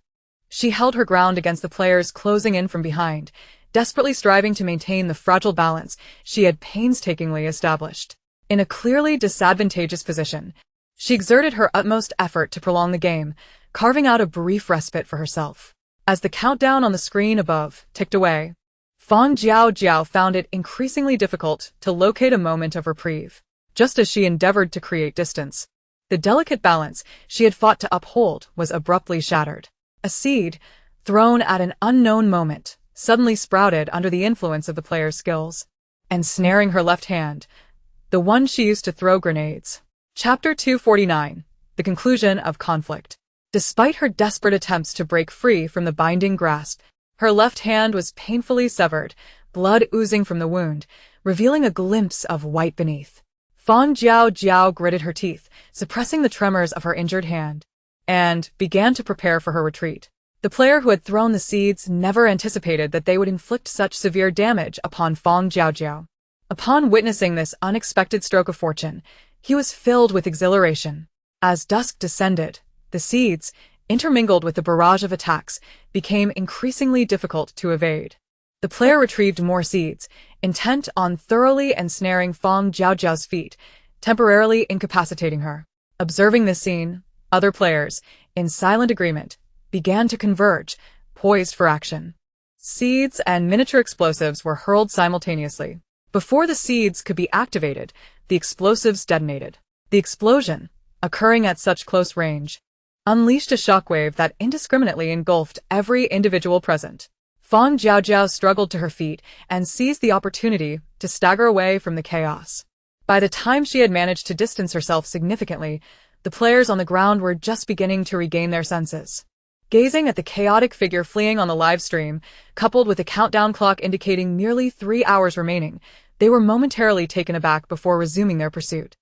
she held her ground against the players closing in from behind, desperately striving to maintain the fragile balance she had painstakingly established. In a clearly disadvantageous position, she exerted her utmost effort to prolong the game, carving out a brief respite for herself. As the countdown on the screen above ticked away, Fang Jiaojiao found it increasingly difficult to locate a moment of reprieve. Just as she endeavored to create distance, the delicate balance she had fought to uphold was abruptly shattered. A seed, thrown at an unknown moment, suddenly sprouted under the influence of the player's skills, ensnaring her left hand, the one she used to throw grenades. Chapter 249. The Conclusion of Conflict. Despite her desperate attempts to break free from the binding grasp, her left hand was painfully severed, blood oozing from the wound, revealing a glimpse of white beneath. Fang Jiaojiao gritted her teeth, suppressing the tremors of her injured hand, and began to prepare for her retreat. The player who had thrown the seeds never anticipated that they would inflict such severe damage upon Fang Jiaojiao. Upon witnessing this unexpected stroke of fortune, he was filled with exhilaration. As dusk descended, the seeds, intermingled with the barrage of attacks, became increasingly difficult to evade. The player retrieved more seeds, intent on thoroughly ensnaring Fang Jiaojiao's feet, temporarily incapacitating her. Observing this scene, other players, in silent agreement, began to converge, poised for action. Seeds and miniature explosives were hurled simultaneously. Before the seeds could be activated, the explosives detonated. The explosion, occurring at such close range, unleashed a shockwave that indiscriminately engulfed every individual present. Fang Jiaojiao struggled to her feet and seized the opportunity to stagger away from the chaos. By the time she had managed to distance herself significantly, the players on the ground were just beginning to regain their senses. Gazing at the chaotic figure fleeing on the live stream, coupled with a countdown clock indicating merely 3 hours remaining, they were momentarily taken aback before resuming their pursuit.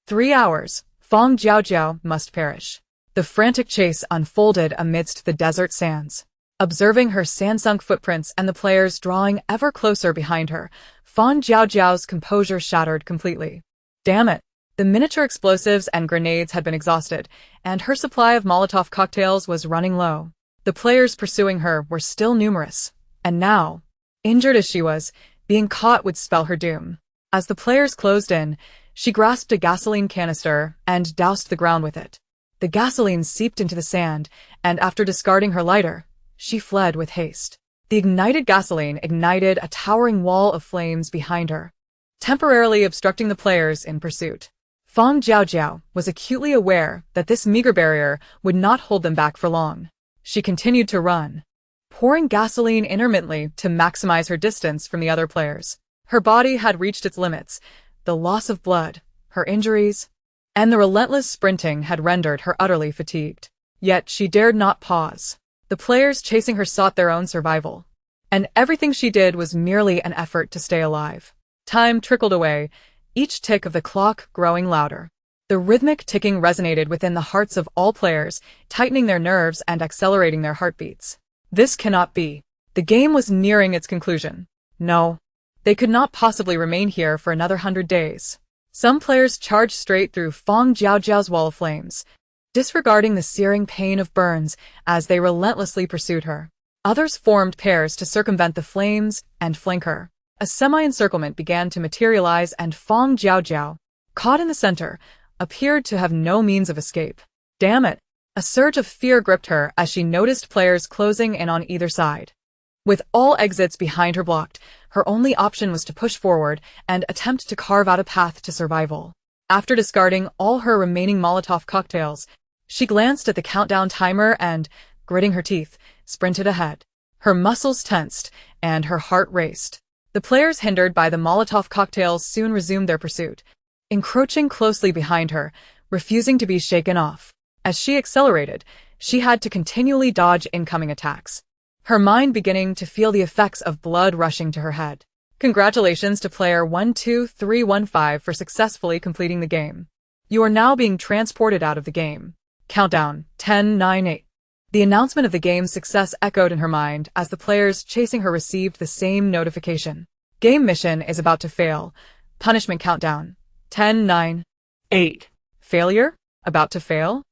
3 hours, Fang Jiaojiao must perish. The frantic chase unfolded amidst the desert sands. Observing her sand-sunk footprints and the players drawing ever closer behind her, Fang Jiaojiao's composure shattered completely. Damn it! The miniature explosives and grenades had been exhausted, and her supply of Molotov cocktails was running low. The players pursuing her were still numerous, and now, injured as she was, being caught would spell her doom. As the players closed in, she grasped a gasoline canister and doused the ground with it. The gasoline seeped into the sand, and after discarding her lighter, she fled with haste. The ignited gasoline ignited a towering wall of flames behind her, temporarily obstructing the players in pursuit. Fang Jiaojiao was acutely aware that this meager barrier would not hold them back for long. She continued to run, pouring gasoline intermittently to maximize her distance from the other players. Her body had reached its limits. The loss of blood, her injuries, and the relentless sprinting had rendered her utterly fatigued. Yet she dared not pause. The players chasing her sought their own survival, and everything she did was merely an effort to stay alive. Time trickled away, each tick of the clock growing louder. The rhythmic ticking resonated within the hearts of all players, tightening their nerves and accelerating their heartbeats. This cannot be. The game was nearing its conclusion. No, they could not possibly remain here for another 100 days. Some players charged straight through Fang Jiaojiao's wall of flames, disregarding the searing pain of burns as they relentlessly pursued her. Others formed pairs to circumvent the flames and flank her. A semi-encirclement began to materialize, and Fang Jiaojiao, caught in the center, appeared to have no means of escape. Damn it! A surge of fear gripped her as she noticed players closing in on either side. With all exits behind her blocked, her only option was to push forward and attempt to carve out a path to survival. After discarding all her remaining Molotov cocktails, she glanced at the countdown timer and, gritting her teeth, sprinted ahead. Her muscles tensed, and her heart raced. The players hindered by the Molotov cocktails soon resumed their pursuit, encroaching closely behind her, refusing to be shaken off. As she accelerated, she had to continually dodge incoming attacks, her mind beginning to feel the effects of blood rushing to her head. Congratulations to player 12315 for successfully completing the game. You are now being transported out of the game. Countdown, 10, 9, 8. The announcement of the game's success echoed in her mind as the players chasing her received the same notification. Game mission is about to fail. Punishment countdown, 10, 9, 8. failure? About to fail?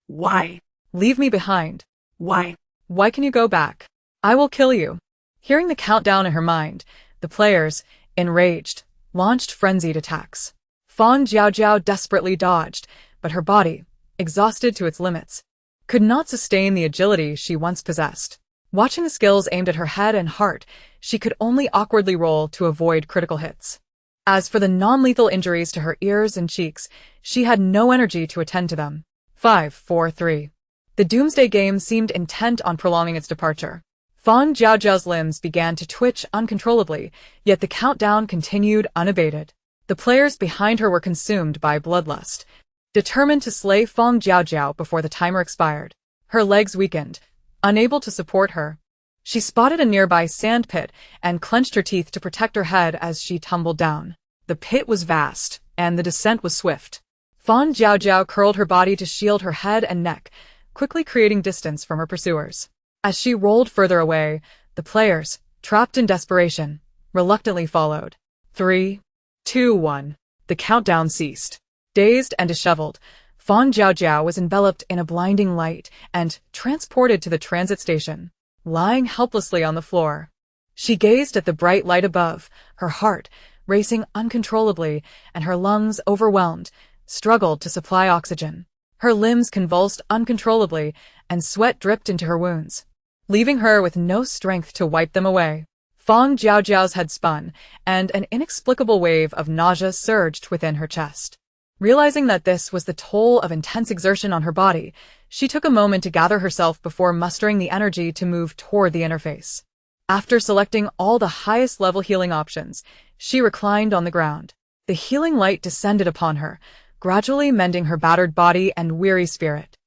Why? Leave me behind. Why? Why can you go back? I will kill you. Hearing the countdown in her mind, the players, enraged, launched frenzied attacks. Fang Jiaojiao desperately dodged, but her body, exhausted to its limits, could not sustain the agility she once possessed. Watching the skills aimed at her head and heart, she could only awkwardly roll to avoid critical hits. As for the non-lethal injuries to her ears and cheeks, she had no energy to attend to them. 5, 4, 3. The Doomsday Game seemed intent on prolonging its departure. Fang Jiaojiao's limbs began to twitch uncontrollably, yet the countdown continued unabated. The players behind her were consumed by bloodlust, determined to slay Fang Jiaojiao before the timer expired. Her legs weakened, unable to support her. She spotted a nearby sand pit and clenched her teeth to protect her head as she tumbled down. The pit was vast, and the descent was swift. Fang Jiaojiao curled her body to shield her head and neck, quickly creating distance from her pursuers. As she rolled further away, the players, trapped in desperation, reluctantly followed. 3, 2, 1. The countdown ceased. Dazed and disheveled, Fang Jiaojiao was enveloped in a blinding light and transported to the transit station. Lying helplessly on the floor, she gazed at the bright light above, her heart racing uncontrollably and her lungs overwhelmed, struggled to supply oxygen. Her limbs convulsed uncontrollably and sweat dripped into her wounds, leaving her with no strength to wipe them away. Fang Jiaojiao's head spun, and an inexplicable wave of nausea surged within her chest. Realizing that this was the toll of intense exertion on her body, she took a moment to gather herself before mustering the energy to move toward the interface. After selecting all the highest-level healing options, she reclined on the ground. The healing light descended upon her, gradually mending her battered body and weary spirit.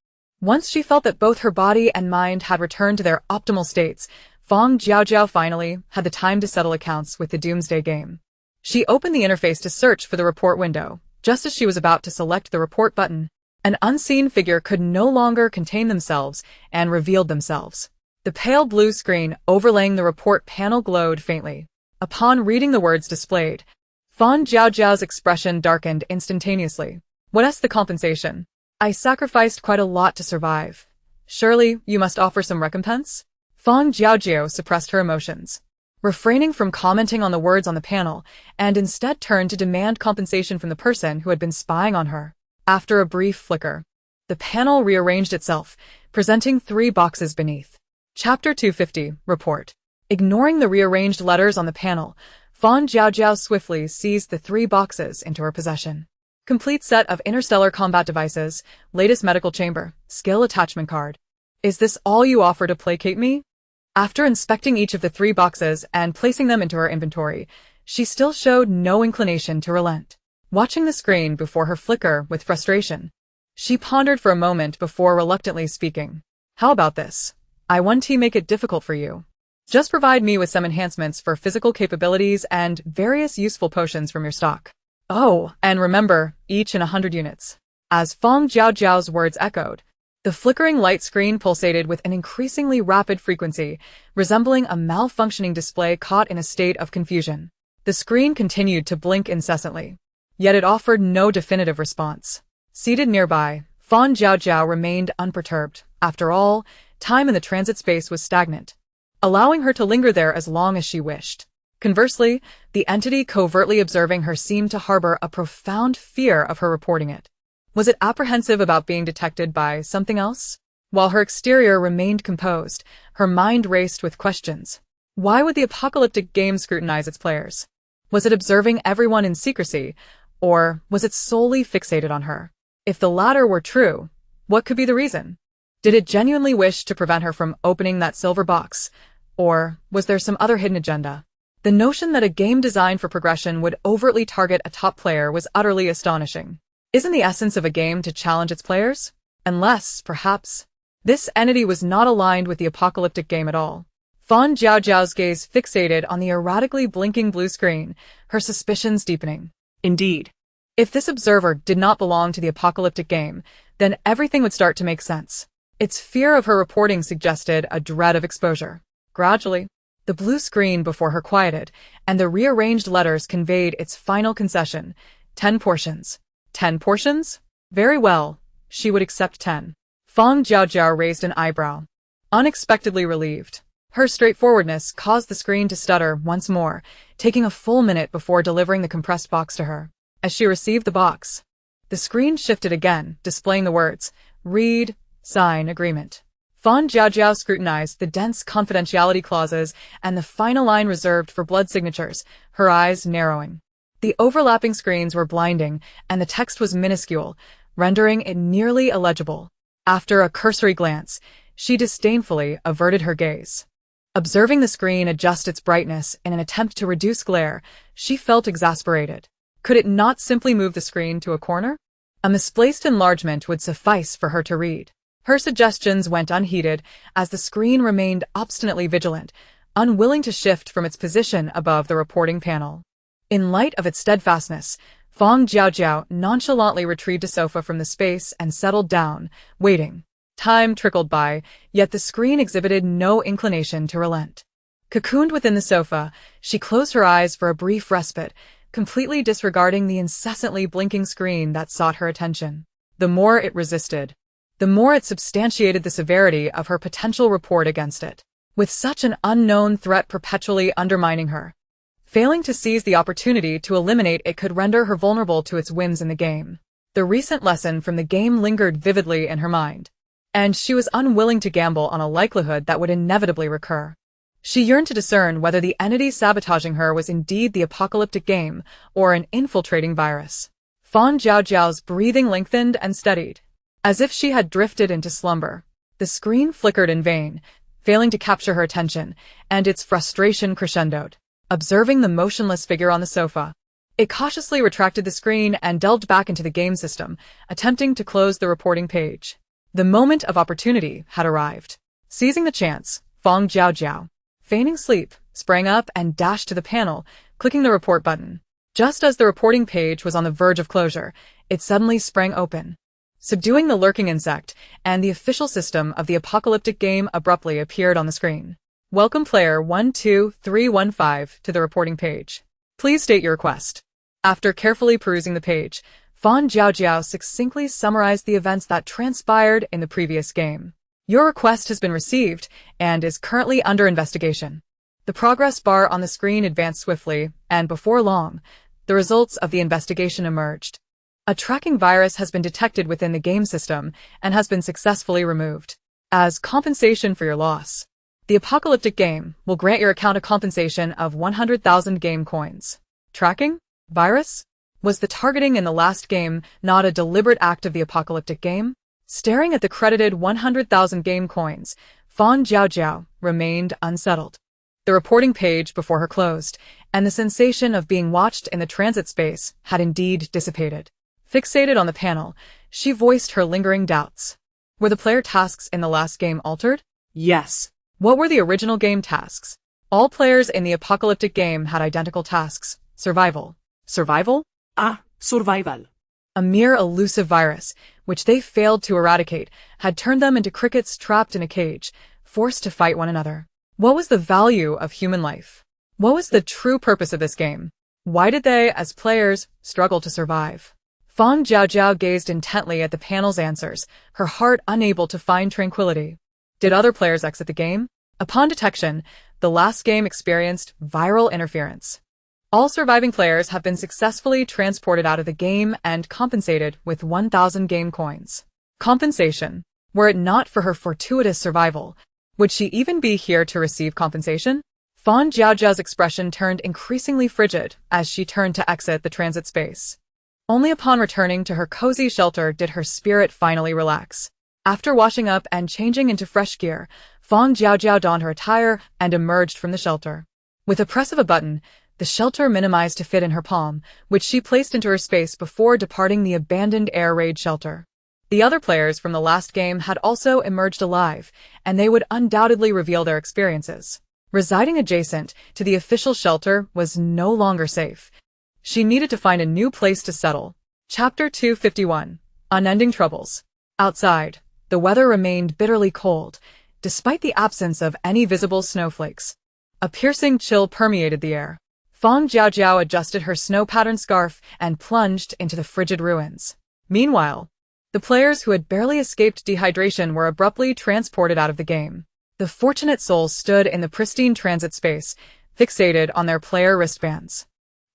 Once she felt that both her body and mind had returned to their optimal states, Fang Jiaojiao finally had the time to settle accounts with the Doomsday Game. She opened the interface to search for the report window. Just as she was about to select the report button, an unseen figure could no longer contain themselves and revealed themselves. The pale blue screen overlaying the report panel glowed faintly. Upon reading the words displayed, Fang Jiaojiao's expression darkened instantaneously. What's the compensation? I sacrificed quite a lot to survive. Surely you must offer some recompense? Fang Jiaojiao suppressed her emotions, refraining from commenting on the words on the panel, and instead turned to demand compensation from the person who had been spying on her. After a brief flicker, the panel rearranged itself, presenting 3 boxes beneath. Chapter 250, Report. Ignoring the rearranged letters on the panel, Fang Jiaojiao swiftly seized the 3 boxes into her possession. Complete set of interstellar combat devices, latest medical chamber, skill attachment card. Is this all you offer to placate me? After inspecting each of the 3 boxes and placing them into her inventory, she still showed no inclination to relent. Watching the screen before her flicker with frustration, she pondered for a moment before reluctantly speaking. How about this? I want to make it difficult for you. Just provide me with some enhancements for physical capabilities and various useful potions from your stock. Oh, and remember, each in 100 units. As Fang Jiaojiao's words echoed, the flickering light screen pulsated with an increasingly rapid frequency, resembling a malfunctioning display caught in a state of confusion. The screen continued to blink incessantly, yet it offered no definitive response. Seated nearby, Fang Jiaojiao remained unperturbed. After all, time in the transit space was stagnant, allowing her to linger there as long as she wished. Conversely, the entity covertly observing her seemed to harbor a profound fear of her reporting it. Was it apprehensive about being detected by something else? While her exterior remained composed, her mind raced with questions. Why would the apocalyptic game scrutinize its players? Was it observing everyone in secrecy, or was it solely fixated on her? If the latter were true, what could be the reason? Did it genuinely wish to prevent her from opening that silver box, or was there some other hidden agenda? The notion that a game designed for progression would overtly target a top player was utterly astonishing. Isn't the essence of a game to challenge its players? Unless, perhaps, This entity was not aligned with the apocalyptic game at all. Fang Jiaojiao's gaze fixated on the erratically blinking blue screen, her suspicions deepening. Indeed. If this observer did not belong to the apocalyptic game, then everything would start to make sense. Its fear of her reporting suggested a dread of exposure. Gradually, the blue screen before her quieted, and the rearranged letters conveyed its final concession. 10 portions. 10 portions? Very well. She would accept 10. Fang Jiaojiao raised an eyebrow, unexpectedly relieved. Her straightforwardness caused the screen to stutter once more, taking a full minute before delivering the compressed box to her. As she received the box, the screen shifted again, displaying the words, "Read, sign, agreement." Fang Jiaojiao scrutinized the dense confidentiality clauses and the final line reserved for blood signatures, her eyes narrowing. The overlapping screens were blinding, and the text was minuscule, rendering it nearly illegible. After a cursory glance, she disdainfully averted her gaze. Observing the screen adjust its brightness in an attempt to reduce glare, she felt exasperated. Could it not simply move the screen to a corner? A misplaced enlargement would suffice for her to read. Her suggestions went unheeded as the screen remained obstinately vigilant, unwilling to shift from its position above the reporting panel. In light of its steadfastness, Fang Jiaojiao nonchalantly retrieved a sofa from the space and settled down, waiting. Time trickled by, yet the screen exhibited no inclination to relent. Cocooned within the sofa, she closed her eyes for a brief respite, completely disregarding the incessantly blinking screen that sought her attention. The more it resisted, the more it substantiated the severity of her potential report against it. With such an unknown threat perpetually undermining her, failing to seize the opportunity to eliminate it could render her vulnerable to its whims in the game. The recent lesson from the game lingered vividly in her mind, and she was unwilling to gamble on a likelihood that would inevitably recur. She yearned to discern whether the entity sabotaging her was indeed the apocalyptic game or an infiltrating virus. Fang Jiaojiao's breathing lengthened and steadied, as if she had drifted into slumber. The screen flickered in vain, failing to capture her attention, and its frustration crescendoed. Observing the motionless figure on the sofa, it cautiously retracted the screen and delved back into the game system, attempting to close the reporting page. The moment of opportunity had arrived. Seizing the chance, Fang Jiaojiao, feigning sleep, sprang up and dashed to the panel, clicking the report button. Just as the reporting page was on the verge of closure, it suddenly sprang open, subduing the lurking insect, and the official system of the apocalyptic game abruptly appeared on the screen. Welcome player 12315 to the reporting page. Please state your request. After carefully perusing the page, Fang Jiaojiao succinctly summarized the events that transpired in the previous game. Your request has been received and is currently under investigation. The progress bar on the screen advanced swiftly, and before long, the results of the investigation emerged. A tracking virus has been detected within the game system and has been successfully removed. As compensation for your loss, the apocalyptic game will grant your account a compensation of 100,000 game coins. Tracking? Virus? Was the targeting in the last game not a deliberate act of the apocalyptic game? Staring at the credited 100,000 game coins, Fang Jiaojiao remained unsettled. The reporting page before her closed, and the sensation of being watched in the transit space had indeed dissipated. Fixated on the panel, she voiced her lingering doubts. Were the player tasks in the last game altered? Yes. What were the original game tasks? All players in the apocalyptic game had identical tasks. Survival. Survival? Survival. A mere elusive virus, which they failed to eradicate, had turned them into crickets trapped in a cage, forced to fight one another. What was the value of human life? What was the true purpose of this game? Why did they, as players, struggle to survive? Fang Jiaojiao gazed intently at the panel's answers, her heart unable to find tranquility. Did other players exit the game? Upon detection, the last game experienced viral interference. All surviving players have been successfully transported out of the game and compensated with 1,000 game coins. Compensation. Were it not for her fortuitous survival, would she even be here to receive compensation? Fang Jiaojiao's expression turned increasingly frigid as she turned to exit the transit space. Only upon returning to her cozy shelter did her spirit finally relax. After washing up and changing into fresh gear, Fang Jiaojiao donned her attire and emerged from the shelter. With a press of a button, the shelter minimized to fit in her palm, which she placed into her space before departing the abandoned air raid shelter. The other players from the last game had also emerged alive, and they would undoubtedly reveal their experiences. Residing adjacent to the official shelter was no longer safe. She needed to find a new place to settle. Chapter 251. Unending Troubles. Outside, the weather remained bitterly cold, despite the absence of any visible snowflakes. A piercing chill permeated the air. Fang Jiaojiao adjusted her snow-patterned scarf and plunged into the frigid ruins. Meanwhile, the players who had barely escaped dehydration were abruptly transported out of the game. The fortunate souls stood in the pristine transit space, fixated on their player wristbands.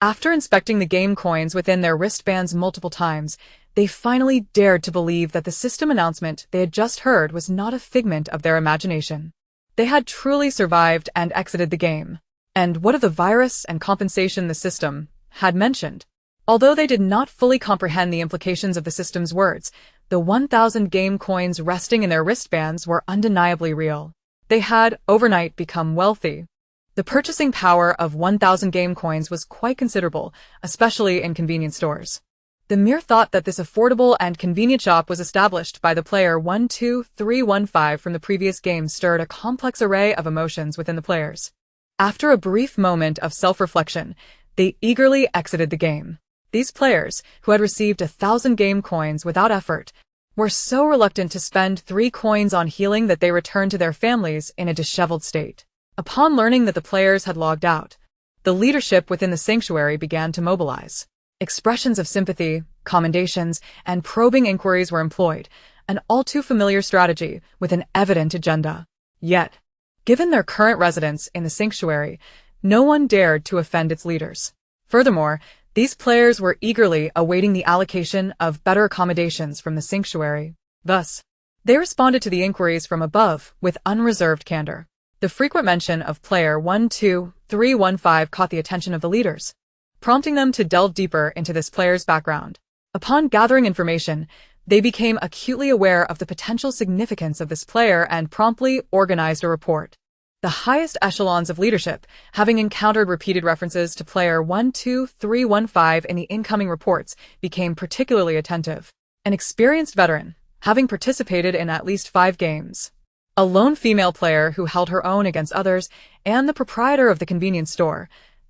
After inspecting the game coins within their wristbands multiple times, they finally dared to believe that the system announcement they had just heard was not a figment of their imagination. They had truly survived and exited the game. And what of the virus and compensation the system had mentioned? Although they did not fully comprehend the implications of the system's words, the 1,000 game coins resting in their wristbands were undeniably real. They had, overnight, become wealthy. The purchasing power of 1,000 game coins was quite considerable, especially in convenience stores. The mere thought that this affordable and convenient shop was established by the player 12315 from the previous game stirred a complex array of emotions within the players. After a brief moment of self-reflection, they eagerly exited the game. These players, who had received 1,000 game coins without effort, were so reluctant to spend 3 coins on healing that they returned to their families in a disheveled state. Upon learning that the players had logged out, the leadership within the sanctuary began to mobilize. Expressions of sympathy, commendations, and probing inquiries were employed, an all-too-familiar strategy with an evident agenda. Yet, given their current residence in the sanctuary, no one dared to offend its leaders. Furthermore, these players were eagerly awaiting the allocation of better accommodations from the sanctuary. Thus, they responded to the inquiries from above with unreserved candor. The frequent mention of player 12315 caught the attention of the leaders, prompting them to delve deeper into this player's background. Upon gathering information, they became acutely aware of the potential significance of this player and promptly organized a report. The highest echelons of leadership, having encountered repeated references to player 12315 in the incoming reports, became particularly attentive. An experienced veteran, having participated in at least 5 games, a lone female player who held her own against others, and the proprietor of the convenience store,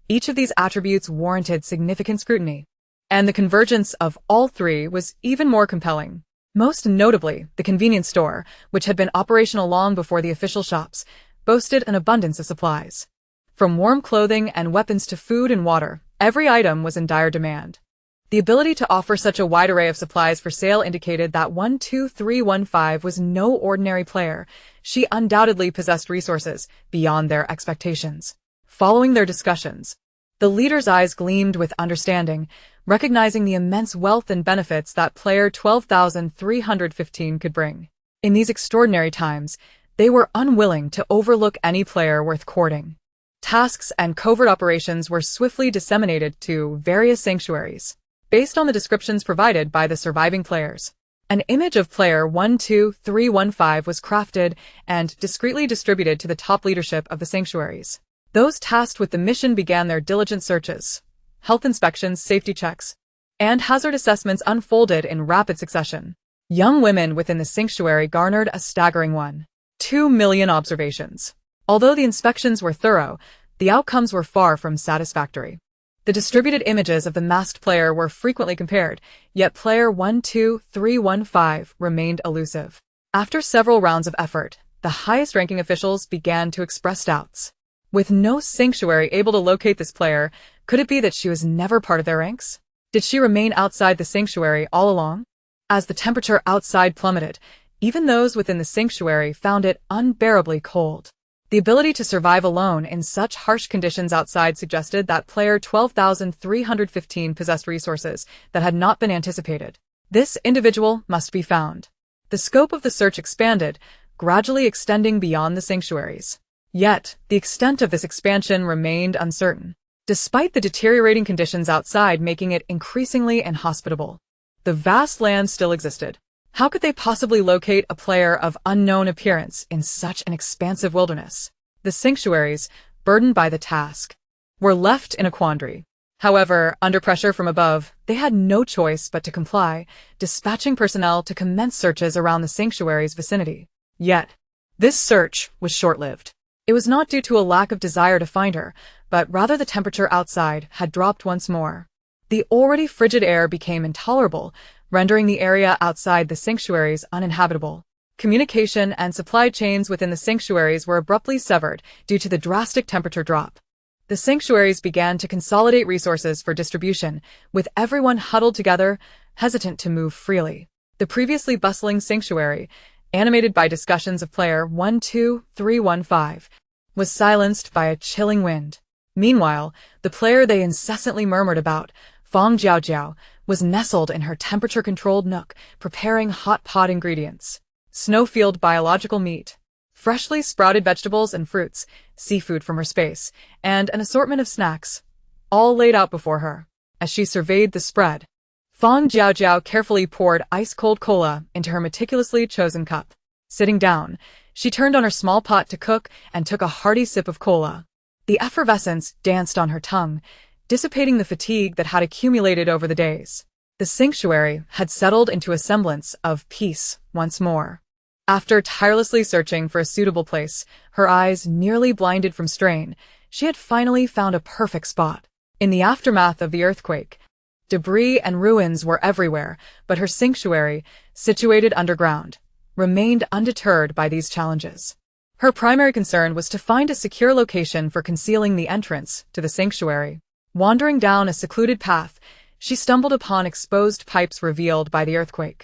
each of these attributes warranted significant scrutiny. And the convergence of all 3 was even more compelling. Most notably, the convenience store, which had been operational long before the official shops, boasted an abundance of supplies. From warm clothing and weapons to food and water, every item was in dire demand. The ability to offer such a wide array of supplies for sale indicated that 12315 was no ordinary player. She undoubtedly possessed resources beyond their expectations. Following their discussions, the leader's eyes gleamed with understanding, recognizing the immense wealth and benefits that player 12,315 could bring. In these extraordinary times, they were unwilling to overlook any player worth courting. Tasks and covert operations were swiftly disseminated to various sanctuaries. Based on the descriptions provided by the surviving players, an image of player 12315 was crafted and discreetly distributed to the top leadership of the sanctuaries. Those tasked with the mission began their diligent searches. Health inspections, safety checks, and hazard assessments unfolded in rapid succession. Young women within the sanctuary garnered a staggering 1.2 million observations. Although the inspections were thorough, the outcomes were far from satisfactory. The distributed images of the masked player were frequently compared, yet player 12315 remained elusive. After several rounds of effort, the highest-ranking officials began to express doubts. With no sanctuary able to locate this player, could it be that she was never part of their ranks? Did she remain outside the sanctuary all along? As the temperature outside plummeted, even those within the sanctuary found it unbearably cold. The ability to survive alone in such harsh conditions outside suggested that player 12,315 possessed resources that had not been anticipated. This individual must be found. The scope of the search expanded, gradually extending beyond the sanctuaries. Yet, the extent of this expansion remained uncertain, despite the deteriorating conditions outside making it increasingly inhospitable. The vast land still existed. How could they possibly locate a player of unknown appearance in such an expansive wilderness? The sanctuaries, burdened by the task, were left in a quandary. However, under pressure from above, they had no choice but to comply, dispatching personnel to commence searches around the sanctuary's vicinity. Yet, this search was short-lived. It was not due to a lack of desire to find her, but rather the temperature outside had dropped once more. The already frigid air became intolerable, rendering the area outside the sanctuaries uninhabitable. Communication and supply chains within the sanctuaries were abruptly severed due to the drastic temperature drop. The sanctuaries began to consolidate resources for distribution, with everyone huddled together, hesitant to move freely. The previously bustling sanctuary, animated by discussions of player 12315, was silenced by a chilling wind. Meanwhile, the player they incessantly murmured about, Fang Jiaojiao, was nestled in her temperature-controlled nook, preparing hot pot ingredients. Snowfield biological meat, freshly sprouted vegetables and fruits, seafood from her space, and an assortment of snacks, all laid out before her. As she surveyed the spread, Fang Jiaojiao carefully poured ice-cold cola into her meticulously chosen cup. Sitting down, she turned on her small pot to cook and took a hearty sip of cola. The effervescence danced on her tongue, dissipating the fatigue that had accumulated over the days. The sanctuary had settled into a semblance of peace once more. After tirelessly searching for a suitable place, her eyes nearly blinded from strain, she had finally found a perfect spot. In the aftermath of the earthquake, debris and ruins were everywhere, but her sanctuary, situated underground, remained undeterred by these challenges. Her primary concern was to find a secure location for concealing the entrance to the sanctuary. Wandering down a secluded path, she stumbled upon exposed pipes revealed by the earthquake.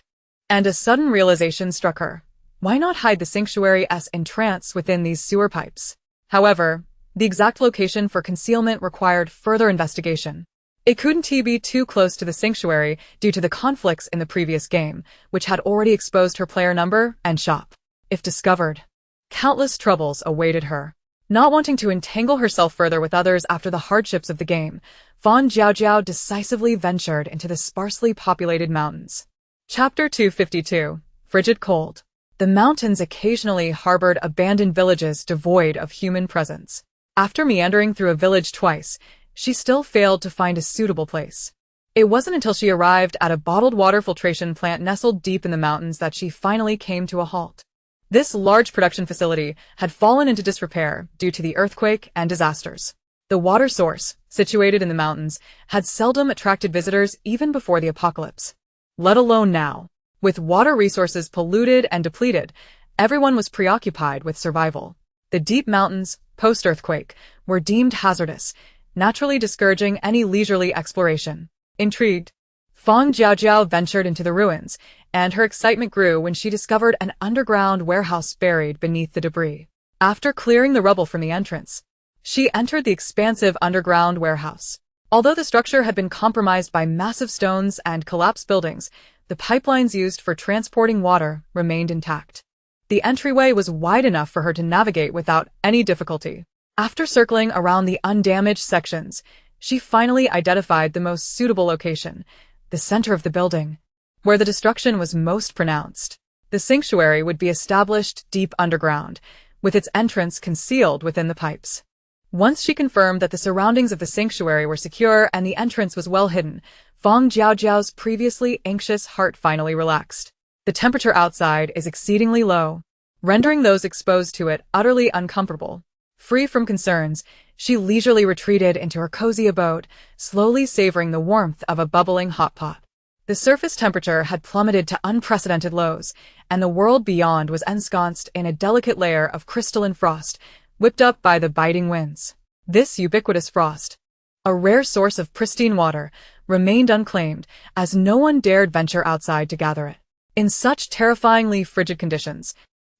And a sudden realization struck her. Why not hide the sanctuary's entrance within these sewer pipes? However, the exact location for concealment required further investigation. It couldn't be too close to the sanctuary due to the conflicts in the previous game, which had already exposed her player number and shop. If discovered, countless troubles awaited her. Not wanting to entangle herself further with others after the hardships of the game, Fang Jiaojiao decisively ventured into the sparsely populated mountains. Chapter 252. Frigid Cold. The mountains occasionally harbored abandoned villages devoid of human presence. After meandering through a village twice, she still failed to find a suitable place. It wasn't until she arrived at a bottled water filtration plant nestled deep in the mountains that she finally came to a halt. This large production facility had fallen into disrepair due to the earthquake and disasters. The water source, situated in the mountains, had seldom attracted visitors even before the apocalypse. Let alone now. With water resources polluted and depleted, everyone was preoccupied with survival. The deep mountains, post-earthquake, were deemed hazardous, naturally discouraging any leisurely exploration. Intrigued, Fang Jiaojiao ventured into the ruins, and her excitement grew when she discovered an underground warehouse buried beneath the debris. After clearing the rubble from the entrance, she entered the expansive underground warehouse. Although the structure had been compromised by massive stones and collapsed buildings, the pipelines used for transporting water remained intact. The entryway was wide enough for her to navigate without any difficulty. After circling around the undamaged sections, she finally identified the most suitable location, the center of the building, where the destruction was most pronounced. The sanctuary would be established deep underground, with its entrance concealed within the pipes. Once she confirmed that the surroundings of the sanctuary were secure and the entrance was well hidden, Fang Jiaojiao's previously anxious heart finally relaxed. The temperature outside is exceedingly low, rendering those exposed to it utterly uncomfortable. Free from concerns, she leisurely retreated into her cozy abode, slowly savoring the warmth of a bubbling hot pot. The surface temperature had plummeted to unprecedented lows, and the world beyond was ensconced in a delicate layer of crystalline frost, whipped up by the biting winds. This ubiquitous frost, a rare source of pristine water, remained unclaimed, as no one dared venture outside to gather it. In such terrifyingly frigid conditions,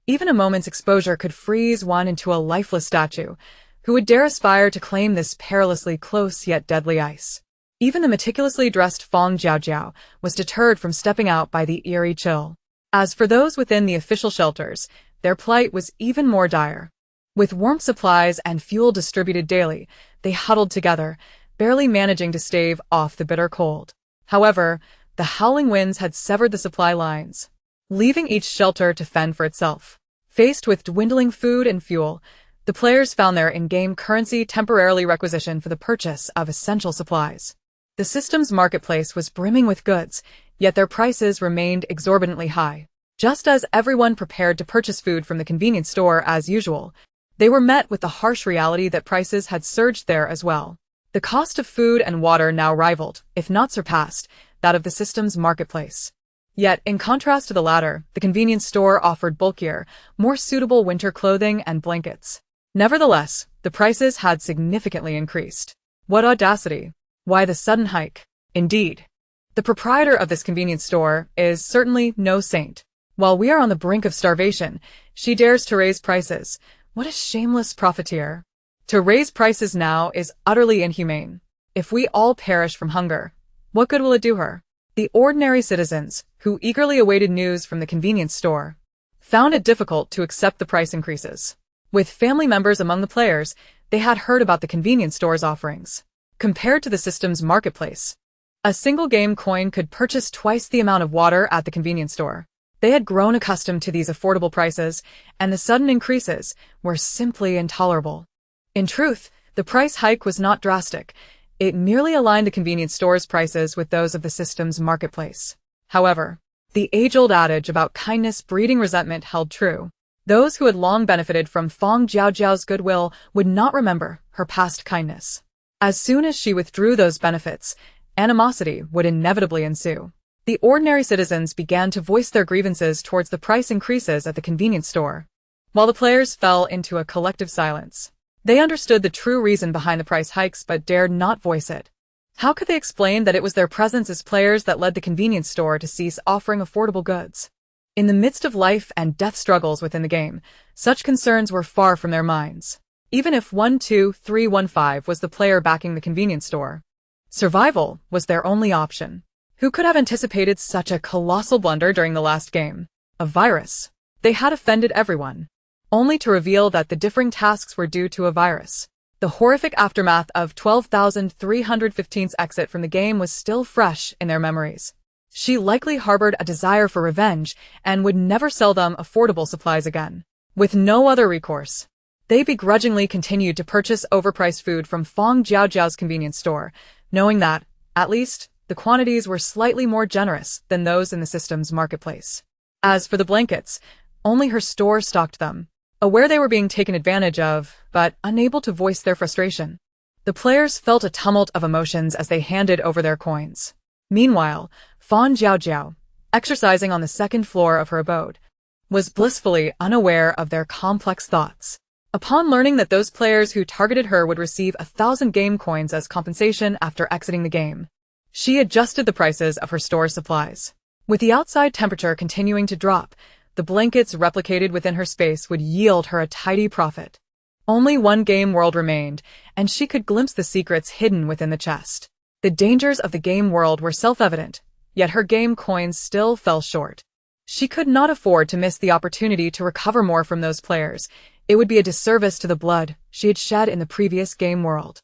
even a moment's exposure could freeze one into a lifeless statue. Who would dare aspire to claim this perilously close yet deadly ice? Even the meticulously dressed Fang Jiaojiao was deterred from stepping out by the eerie chill. As for those within the official shelters, their plight was even more dire. With warmth supplies and fuel distributed daily, they huddled together, barely managing to stave off the bitter cold. However, the howling winds had severed the supply lines, leaving each shelter to fend for itself. Faced with dwindling food and fuel, The players found their in-game currency temporarily requisitioned for the purchase of essential supplies. The system's marketplace was brimming with goods, yet their prices remained exorbitantly high. Just as everyone prepared to purchase food from the convenience store as usual, they were met with the harsh reality that prices had surged there as well. The cost of food and water now rivaled, if not surpassed, that of the system's marketplace. Yet, in contrast to the latter, the convenience store offered bulkier, more suitable winter clothing and blankets. Nevertheless, the prices had significantly increased. What audacity! Why the sudden hike? Indeed. The proprietor of this convenience store is certainly no saint. While we are on the brink of starvation, she dares to raise prices. What a shameless profiteer. To raise prices now is utterly inhumane. If we all perish from hunger, what good will it do her? The ordinary citizens, who eagerly awaited news from the convenience store, found it difficult to accept the price increases. With family members among the players, they had heard about the convenience store's offerings. Compared to the system's marketplace, a single game coin could purchase twice the amount of water at the convenience store. They had grown accustomed to these affordable prices, and the sudden increases were simply intolerable. In truth, the price hike was not drastic. It merely aligned the convenience store's prices with those of the system's marketplace. However, the age-old adage about kindness breeding resentment held true. Those who had long benefited from Fang Jiaojiao's goodwill would not remember her past kindness. As soon as she withdrew those benefits, animosity would inevitably ensue. The ordinary citizens began to voice their grievances towards the price increases at the convenience store. While the players fell into a collective silence, they understood the true reason behind the price hikes but dared not voice it. How could they explain that it was their presence as players that led the convenience store to cease offering affordable goods? In the midst of life and death struggles within the game, such concerns were far from their minds. Even if 12315 was the player backing the convenience store, survival was their only option. Who could have anticipated such a colossal blunder during the last game? A virus. They had offended everyone, only to reveal that the differing tasks were due to a virus. The horrific aftermath of 12,315's exit from the game was still fresh in their memories. She likely harbored a desire for revenge and would never sell them affordable supplies again. With no other recourse, they begrudgingly continued to purchase overpriced food from Fang Jiaojiao's convenience store, knowing that, at least, the quantities were slightly more generous than those in the system's marketplace. As for the blankets, only her store stocked them. Aware they were being taken advantage of, but unable to voice their frustration, the players felt a tumult of emotions as they handed over their coins. Meanwhile, Fang Jiaojiao, exercising on the second floor of her abode, was blissfully unaware of their complex thoughts. Upon learning that those players who targeted her would receive 1,000 game coins as compensation after exiting the game, she adjusted the prices of her store's supplies. With the outside temperature continuing to drop, the blankets replicated within her space would yield her a tidy profit. Only one game world remained, and she could glimpse the secrets hidden within the chest. The dangers of the game world were self-evident, yet her game coins still fell short. She could not afford to miss the opportunity to recover more from those players. It would be a disservice to the blood she had shed in the previous game world.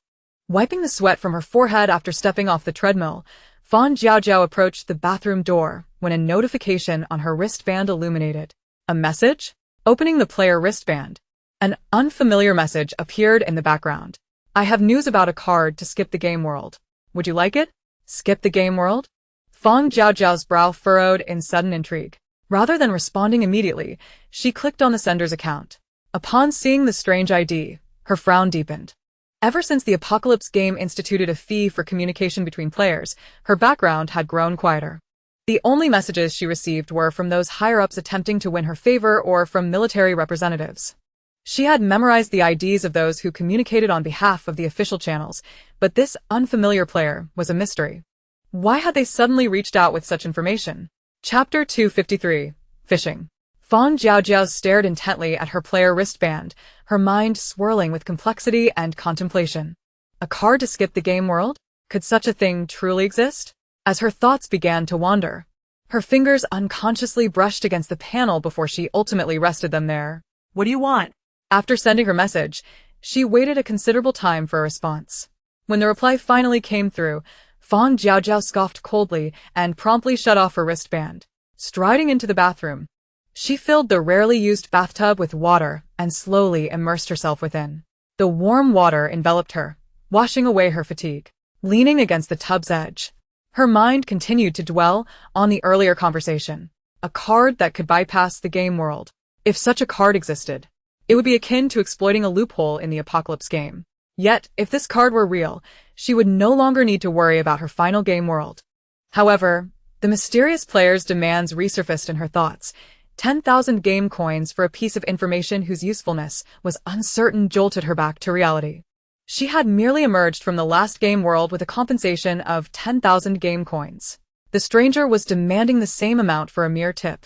Wiping the sweat from her forehead after stepping off the treadmill, Fang Jiaojiao approached the bathroom door when a notification on her wristband illuminated. A message? Opening the player wristband, an unfamiliar message appeared in the background. I have news about a card to skip the game world. Would you like it? Skip the game world? Fang Jiaojiao's brow furrowed in sudden intrigue. Rather than responding immediately, she clicked on the sender's account. Upon seeing the strange ID, her frown deepened. Ever since the Apocalypse game instituted a fee for communication between players, her background had grown quieter. The only messages she received were from those higher-ups attempting to win her favor or from military representatives. She had memorized the IDs of those who communicated on behalf of the official channels, but this unfamiliar player was a mystery. Why had they suddenly reached out with such information? Chapter 253. Fishing. Fang Jiaojiao stared intently at her player wristband, her mind swirling with complexity and contemplation. A card to skip the game world? Could such a thing truly exist? As her thoughts began to wander, her fingers unconsciously brushed against the panel before she ultimately rested them there. What do you want? After sending her message, she waited a considerable time for a response. When the reply finally came through, Fang Jiaojiao scoffed coldly and promptly shut off her wristband. Striding into the bathroom, She filled the rarely used bathtub with water and slowly immersed herself within. The warm water enveloped her, washing away her fatigue. Leaning against the tub's edge, her mind continued to dwell on the earlier conversation. A card that could bypass the game world. If such a card existed, it would be akin to exploiting a loophole in the apocalypse game. Yet, if this card were real, she would no longer need to worry about her final game world. However, the mysterious player's demands resurfaced in her thoughts. 10,000 game coins for a piece of information whose usefulness was uncertain jolted her back to reality. She had merely emerged from the last game world with a compensation of 10,000 game coins. The stranger was demanding the same amount for a mere tip.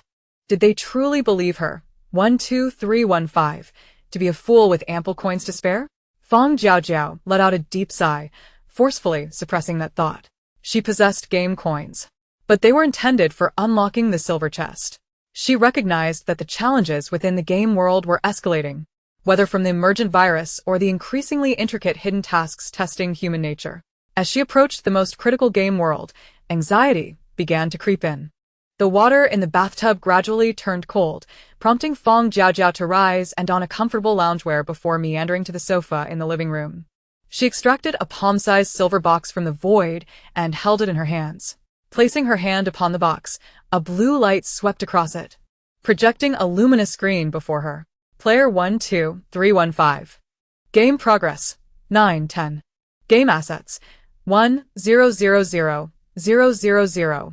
Did they truly believe her, 12315, to be a fool with ample coins to spare? Fang Jiaojiao let out a deep sigh, forcefully suppressing that thought. She possessed game coins, but they were intended for unlocking the silver chest. She recognized that the challenges within the game world were escalating, whether from the emergent virus or the increasingly intricate hidden tasks testing human nature. As she approached the most critical game world, anxiety began to creep in. The water in the bathtub gradually turned cold, prompting Fang Jiaojiao to rise and don a comfortable loungewear before meandering to the sofa in the living room. She extracted a palm-sized silver box from the void and held it in her hands. Placing her hand upon the box, a blue light swept across it, projecting a luminous screen before her. Player 12315. Game progress 910. Game assets 1000 000 1000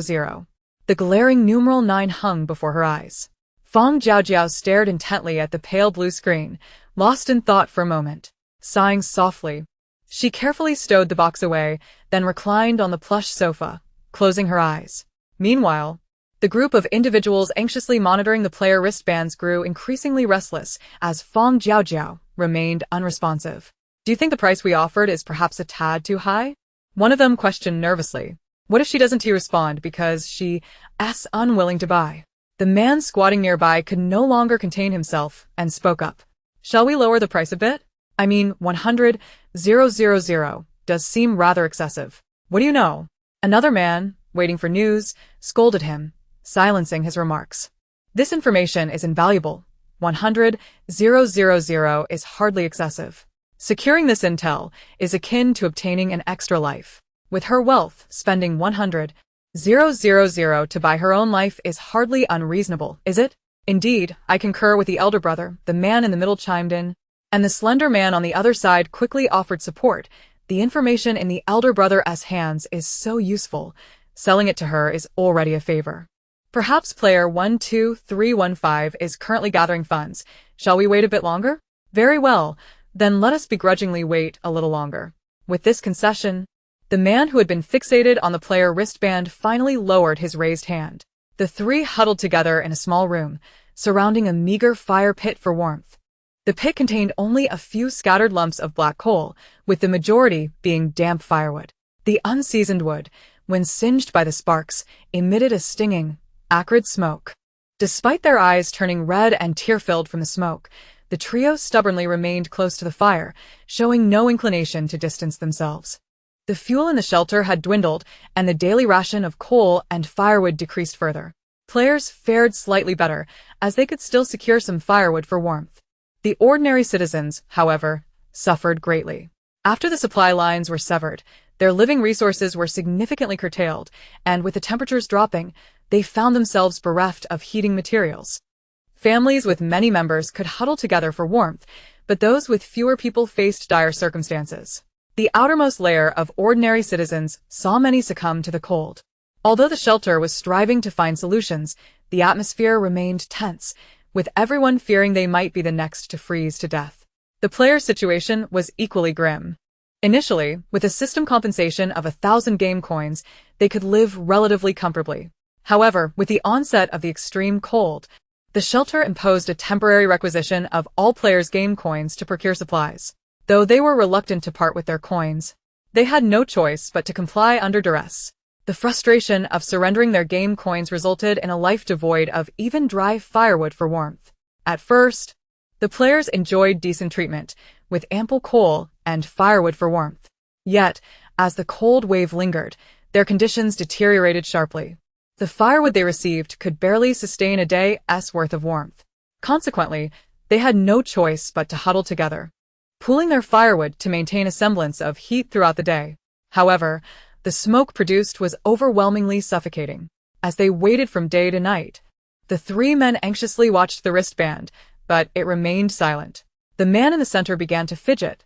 000. The glaring numeral 9 hung before her eyes. Fang Jiaojiao stared intently at the pale blue screen, lost in thought for a moment. Sighing softly, she carefully stowed the box away, then reclined on the plush sofa, closing her eyes. Meanwhile, the group of individuals anxiously monitoring the player wristbands grew increasingly restless as Fang Jiaojiao remained unresponsive. Do you think the price we offered is perhaps a tad too high? One of them questioned nervously. What if she doesn't respond because she's unwilling to buy? The man squatting nearby could no longer contain himself and spoke up. Shall we lower the price a bit? I mean, 100 000 does seem rather excessive. What do you know? Another man, waiting for news, scolded him, silencing his remarks. This information is invaluable. 100 000 is hardly excessive. Securing this intel is akin to obtaining an extra life. With her wealth, spending 100 000 to buy her own life is hardly unreasonable, is it? Indeed, I concur with the elder brother, the man in the middle chimed in, and the slender man on the other side quickly offered support. The information in the elder brother's hands is so useful. Selling it to her is already a favor. Perhaps player 12315 is currently gathering funds. Shall we wait a bit longer? Very well, then let us begrudgingly wait a little longer. With this concession, the man who had been fixated on the player wristband finally lowered his raised hand. The three huddled together in a small room, surrounding a meager fire pit for warmth. The pit contained only a few scattered lumps of black coal, with the majority being damp firewood. The unseasoned wood, when singed by the sparks, emitted a stinging, acrid smoke. Despite their eyes turning red and tear-filled from the smoke, the trio stubbornly remained close to the fire, showing no inclination to distance themselves. The fuel in the shelter had dwindled, and the daily ration of coal and firewood decreased further. Players fared slightly better, as they could still secure some firewood for warmth. The ordinary citizens, however, suffered greatly. After the supply lines were severed, their living resources were significantly curtailed, and with the temperatures dropping, they found themselves bereft of heating materials. Families with many members could huddle together for warmth, but those with fewer people faced dire circumstances. The outermost layer of ordinary citizens saw many succumb to the cold. Although the shelter was striving to find solutions, the atmosphere remained tense, with everyone fearing they might be the next to freeze to death. The player's situation was equally grim. Initially, with a system compensation of 1,000 game coins, they could live relatively comfortably. However, with the onset of the extreme cold, the shelter imposed a temporary requisition of all players' game coins to procure supplies. Though they were reluctant to part with their coins, they had no choice but to comply under duress. The frustration of surrendering their game coins resulted in a life devoid of even dry firewood for warmth. At first, the players enjoyed decent treatment, with ample coal and firewood for warmth. Yet, as the cold wave lingered, their conditions deteriorated sharply. The firewood they received could barely sustain a day's worth of warmth. Consequently, they had no choice but to huddle together, pooling their firewood to maintain a semblance of heat throughout the day. However, the smoke produced was overwhelmingly suffocating. As they waited from day to night, the three men anxiously watched the wristband, but it remained silent. The man in the center began to fidget,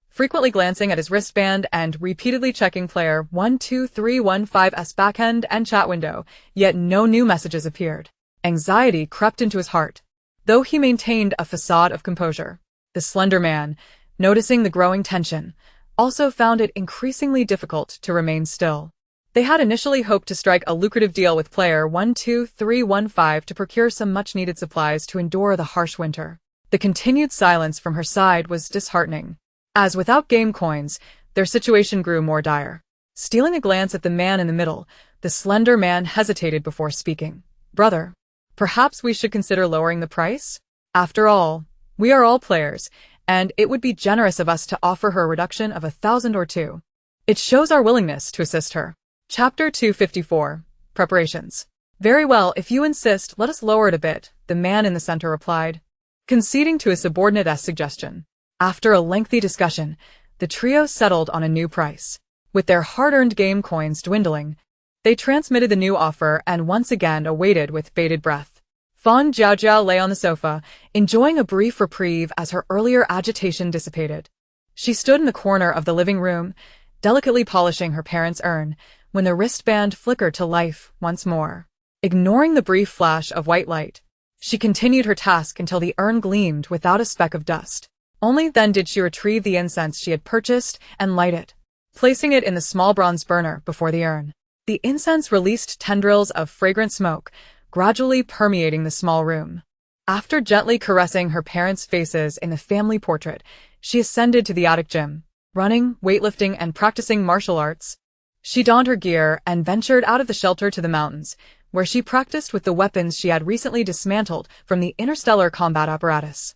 frequently glancing at his wristband and repeatedly checking player 12315's backend and chat window, yet no new messages appeared. Anxiety crept into his heart, though he maintained a facade of composure. The slender man, noticing the growing tension, also found it increasingly difficult to remain still. They had initially hoped to strike a lucrative deal with player 12315 to procure some much-needed supplies to endure the harsh winter. The continued silence from her side was disheartening, as without game coins, their situation grew more dire. Stealing a glance at the man in the middle, the slender man hesitated before speaking. "Brother, perhaps we should consider lowering the price? After all, we are all players, and it would be generous of us to offer her a reduction of 1,000 or 2. It shows our willingness to assist her." Chapter 254. Preparations. "Very well, if you insist, let us lower it a bit," the man in the center replied, conceding to his subordinate's suggestion. After a lengthy discussion, the trio settled on a new price. With their hard-earned game coins dwindling, they transmitted the new offer and once again awaited with bated breath. Fang Jiaojiao lay on the sofa, enjoying a brief reprieve as her earlier agitation dissipated. She stood in the corner of the living room, delicately polishing her parents' urn, when the wristband flickered to life once more. Ignoring the brief flash of white light, she continued her task until the urn gleamed without a speck of dust. Only then did she retrieve the incense she had purchased and light it, placing it in the small bronze burner before the urn. The incense released tendrils of fragrant smoke, gradually permeating the small room. After gently caressing her parents' faces in the family portrait, she ascended to the attic gym, running, weightlifting, and practicing martial arts. She donned her gear and ventured out of the shelter to the mountains, where she practiced with the weapons she had recently dismantled from the interstellar combat apparatus.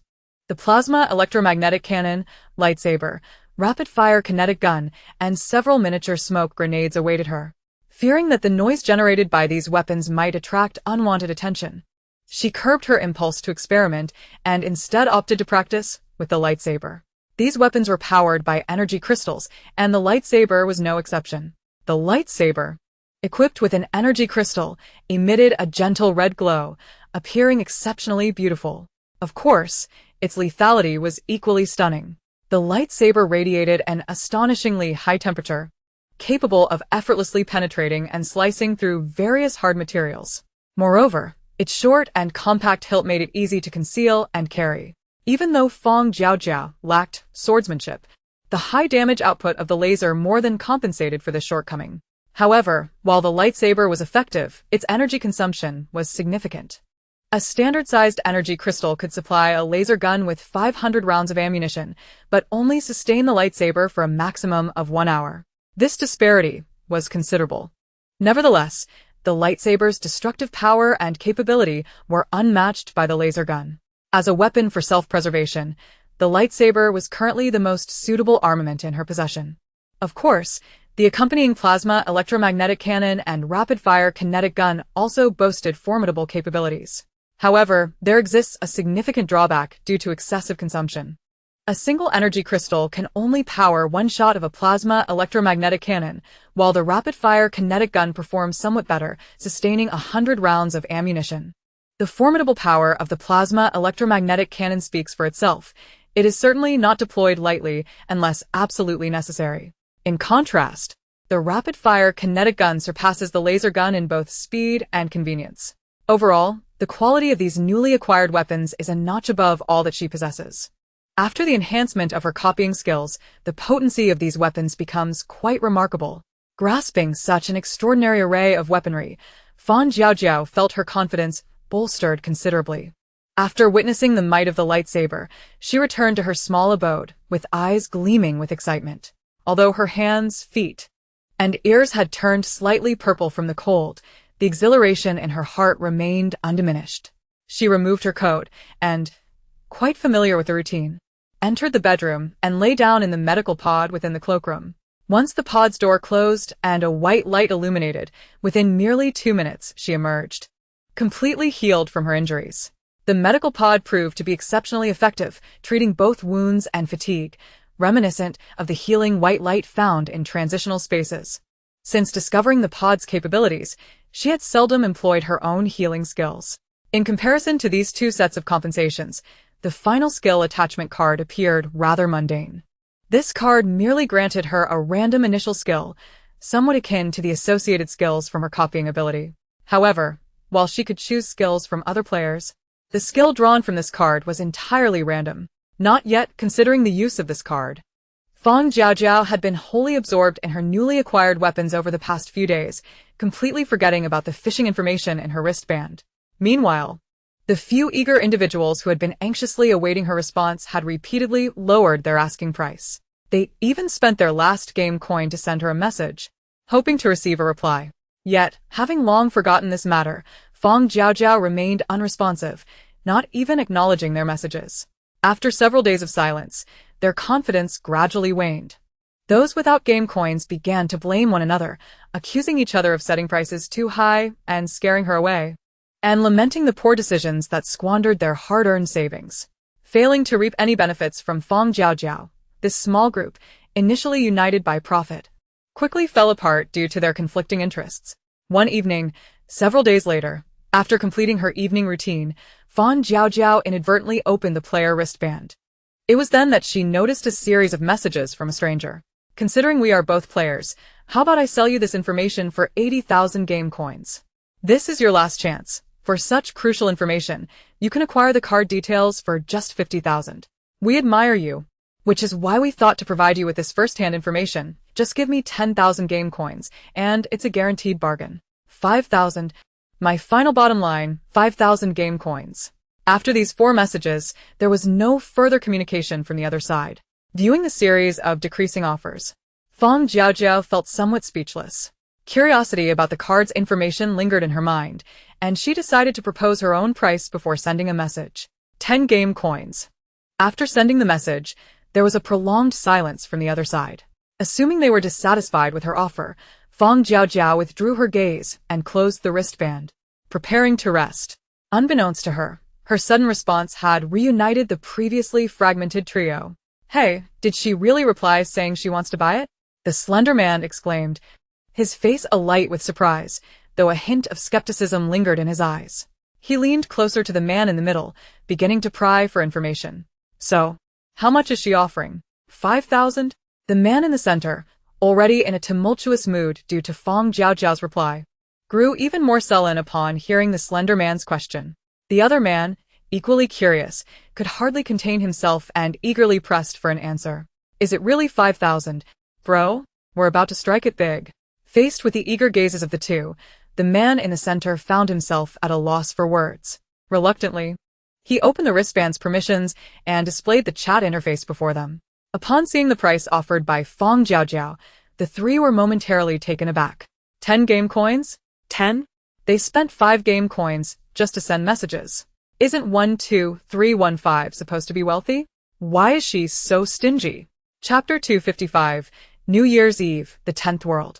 The plasma electromagnetic cannon, lightsaber, rapid-fire kinetic gun, and several miniature smoke grenades awaited her. Fearing that the noise generated by these weapons might attract unwanted attention, she curbed her impulse to experiment and instead opted to practice with the lightsaber. These weapons were powered by energy crystals, and the lightsaber was no exception. The lightsaber, equipped with an energy crystal, emitted a gentle red glow, appearing exceptionally beautiful. Of course, its lethality was equally stunning. The lightsaber radiated an astonishingly high temperature, capable of effortlessly penetrating and slicing through various hard materials. Moreover, its short and compact hilt made it easy to conceal and carry. Even though Fang Jiaojiao lacked swordsmanship, the high damage output of the laser more than compensated for this shortcoming. However, while the lightsaber was effective, its energy consumption was significant. A standard-sized energy crystal could supply a laser gun with 500 rounds of ammunition, but only sustain the lightsaber for a maximum of 1 hour. This disparity was considerable. Nevertheless, the lightsaber's destructive power and capability were unmatched by the laser gun. As a weapon for self-preservation, the lightsaber was currently the most suitable armament in her possession. Of course, the accompanying plasma electromagnetic cannon and rapid-fire kinetic gun also boasted formidable capabilities. However, there exists a significant drawback due to excessive consumption. A single energy crystal can only power one shot of a plasma electromagnetic cannon, while the rapid-fire kinetic gun performs somewhat better, sustaining 100 rounds of ammunition. The formidable power of the plasma electromagnetic cannon speaks for itself. It is certainly not deployed lightly unless absolutely necessary. In contrast, the rapid-fire kinetic gun surpasses the laser gun in both speed and convenience. Overall, the quality of these newly acquired weapons is a notch above all that she possesses. After the enhancement of her copying skills, the potency of these weapons becomes quite remarkable. Grasping such an extraordinary array of weaponry, Fang Jiaojiao felt her confidence bolstered considerably. After witnessing the might of the lightsaber, she returned to her small abode, with eyes gleaming with excitement. Although her hands, feet, and ears had turned slightly purple from the cold, the exhilaration in her heart remained undiminished. She removed her coat and, quite familiar with the routine, entered the bedroom and lay down in the medical pod within the cloakroom. Once the pod's door closed and a white light illuminated, within merely 2 minutes she emerged, completely healed from her injuries. The medical pod proved to be exceptionally effective, treating both wounds and fatigue, reminiscent of the healing white light found in transitional spaces. Since discovering the pod's capabilities, she had seldom employed her own healing skills. In comparison to these two sets of compensations, the final skill attachment card appeared rather mundane. This card merely granted her a random initial skill, somewhat akin to the associated skills from her copying ability. However, while she could choose skills from other players, the skill drawn from this card was entirely random. Not yet considering the use of this card. Fang Jiaojiao had been wholly absorbed in her newly acquired weapons over the past few days, completely forgetting about the phishing information in her wristband. Meanwhile, the few eager individuals who had been anxiously awaiting her response had repeatedly lowered their asking price. They even spent their last game coin to send her a message, hoping to receive a reply. Yet, having long forgotten this matter, Fang Jiaojiao remained unresponsive, not even acknowledging their messages. After several days of silence, their confidence gradually waned. Those without game coins began to blame one another, accusing each other of setting prices too high and scaring her away, and lamenting the poor decisions that squandered their hard-earned savings. Failing to reap any benefits from Fang Jiaojiao, this small group, initially united by profit, quickly fell apart due to their conflicting interests. One evening, several days later, after completing her evening routine, Fang Jiaojiao inadvertently opened the player wristband. It was then that she noticed a series of messages from a stranger. Considering we are both players, how about I sell you this information for 80,000 game coins? This is your last chance. For such crucial information, you can acquire the card details for just 50,000. We admire you, which is why we thought to provide you with this first-hand information. Just give me 10,000 game coins, and it's a guaranteed bargain. 5,000. My final bottom line, 5,000 game coins. After these 4 messages, there was no further communication from the other side. Viewing the series of decreasing offers, Fang Jiaojiao felt somewhat speechless. Curiosity about the card's information lingered in her mind, and she decided to propose her own price before sending a message. 10 game coins. After sending the message, there was a prolonged silence from the other side. Assuming they were dissatisfied with her offer, Fang Jiaojiao withdrew her gaze and closed the wristband, preparing to rest. Unbeknownst to her, her sudden response had reunited the previously fragmented trio. Hey, did she really reply saying she wants to buy it? The slender man exclaimed, his face alight with surprise, though a hint of skepticism lingered in his eyes. He leaned closer to the man in the middle, beginning to pry for information. So, how much is she offering? 5,000? The man in the center, already in a tumultuous mood due to Fang Jiaojiao's reply, grew even more sullen upon hearing the slender man's question. The other man, equally curious, could hardly contain himself and eagerly pressed for an answer. Is it really 5,000? Bro, we're about to strike it big. Faced with the eager gazes of the two, the man in the center found himself at a loss for words. Reluctantly, he opened the wristband's permissions and displayed the chat interface before them. Upon seeing the price offered by Fang Jiaojiao, the three were momentarily taken aback. 10 game coins? 10? They spent 5 game coins just to send messages. Isn't 12315 supposed to be wealthy? Why is she so stingy? Chapter 255, New Year's Eve, the 10th World.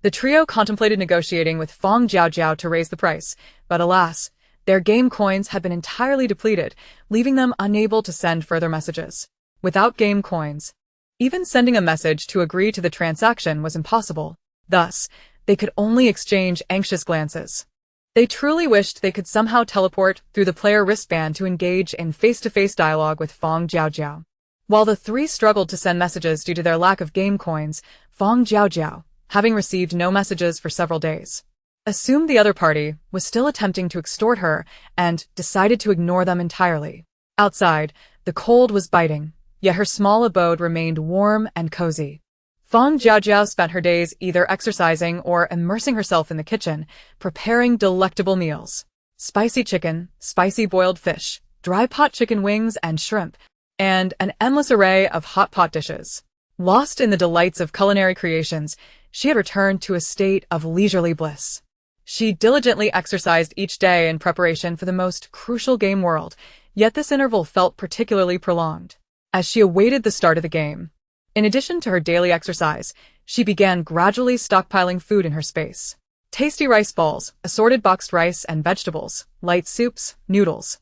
The trio contemplated negotiating with Fang Jiaojiao to raise the price, but alas, their game coins had been entirely depleted, leaving them unable to send further messages. Without game coins, even sending a message to agree to the transaction was impossible. Thus, they could only exchange anxious glances. They truly wished they could somehow teleport through the player wristband to engage in face-to-face dialogue with Fang Jiaojiao. While the three struggled to send messages due to their lack of game coins, Fang Jiaojiao, having received no messages for several days, assumed the other party was still attempting to extort her and decided to ignore them entirely. Outside, the cold was biting, yet her small abode remained warm and cozy. Fang Jiaojiao spent her days either exercising or immersing herself in the kitchen, preparing delectable meals. Spicy chicken, spicy boiled fish, dry pot chicken wings and shrimp, and an endless array of hot pot dishes. Lost in the delights of culinary creations, she had returned to a state of leisurely bliss. She diligently exercised each day in preparation for the most crucial game world, yet this interval felt particularly prolonged. As she awaited the start of the game, In addition to her daily exercise, she began gradually stockpiling food in her space. Tasty rice balls, assorted boxed rice and vegetables, light soups, noodles,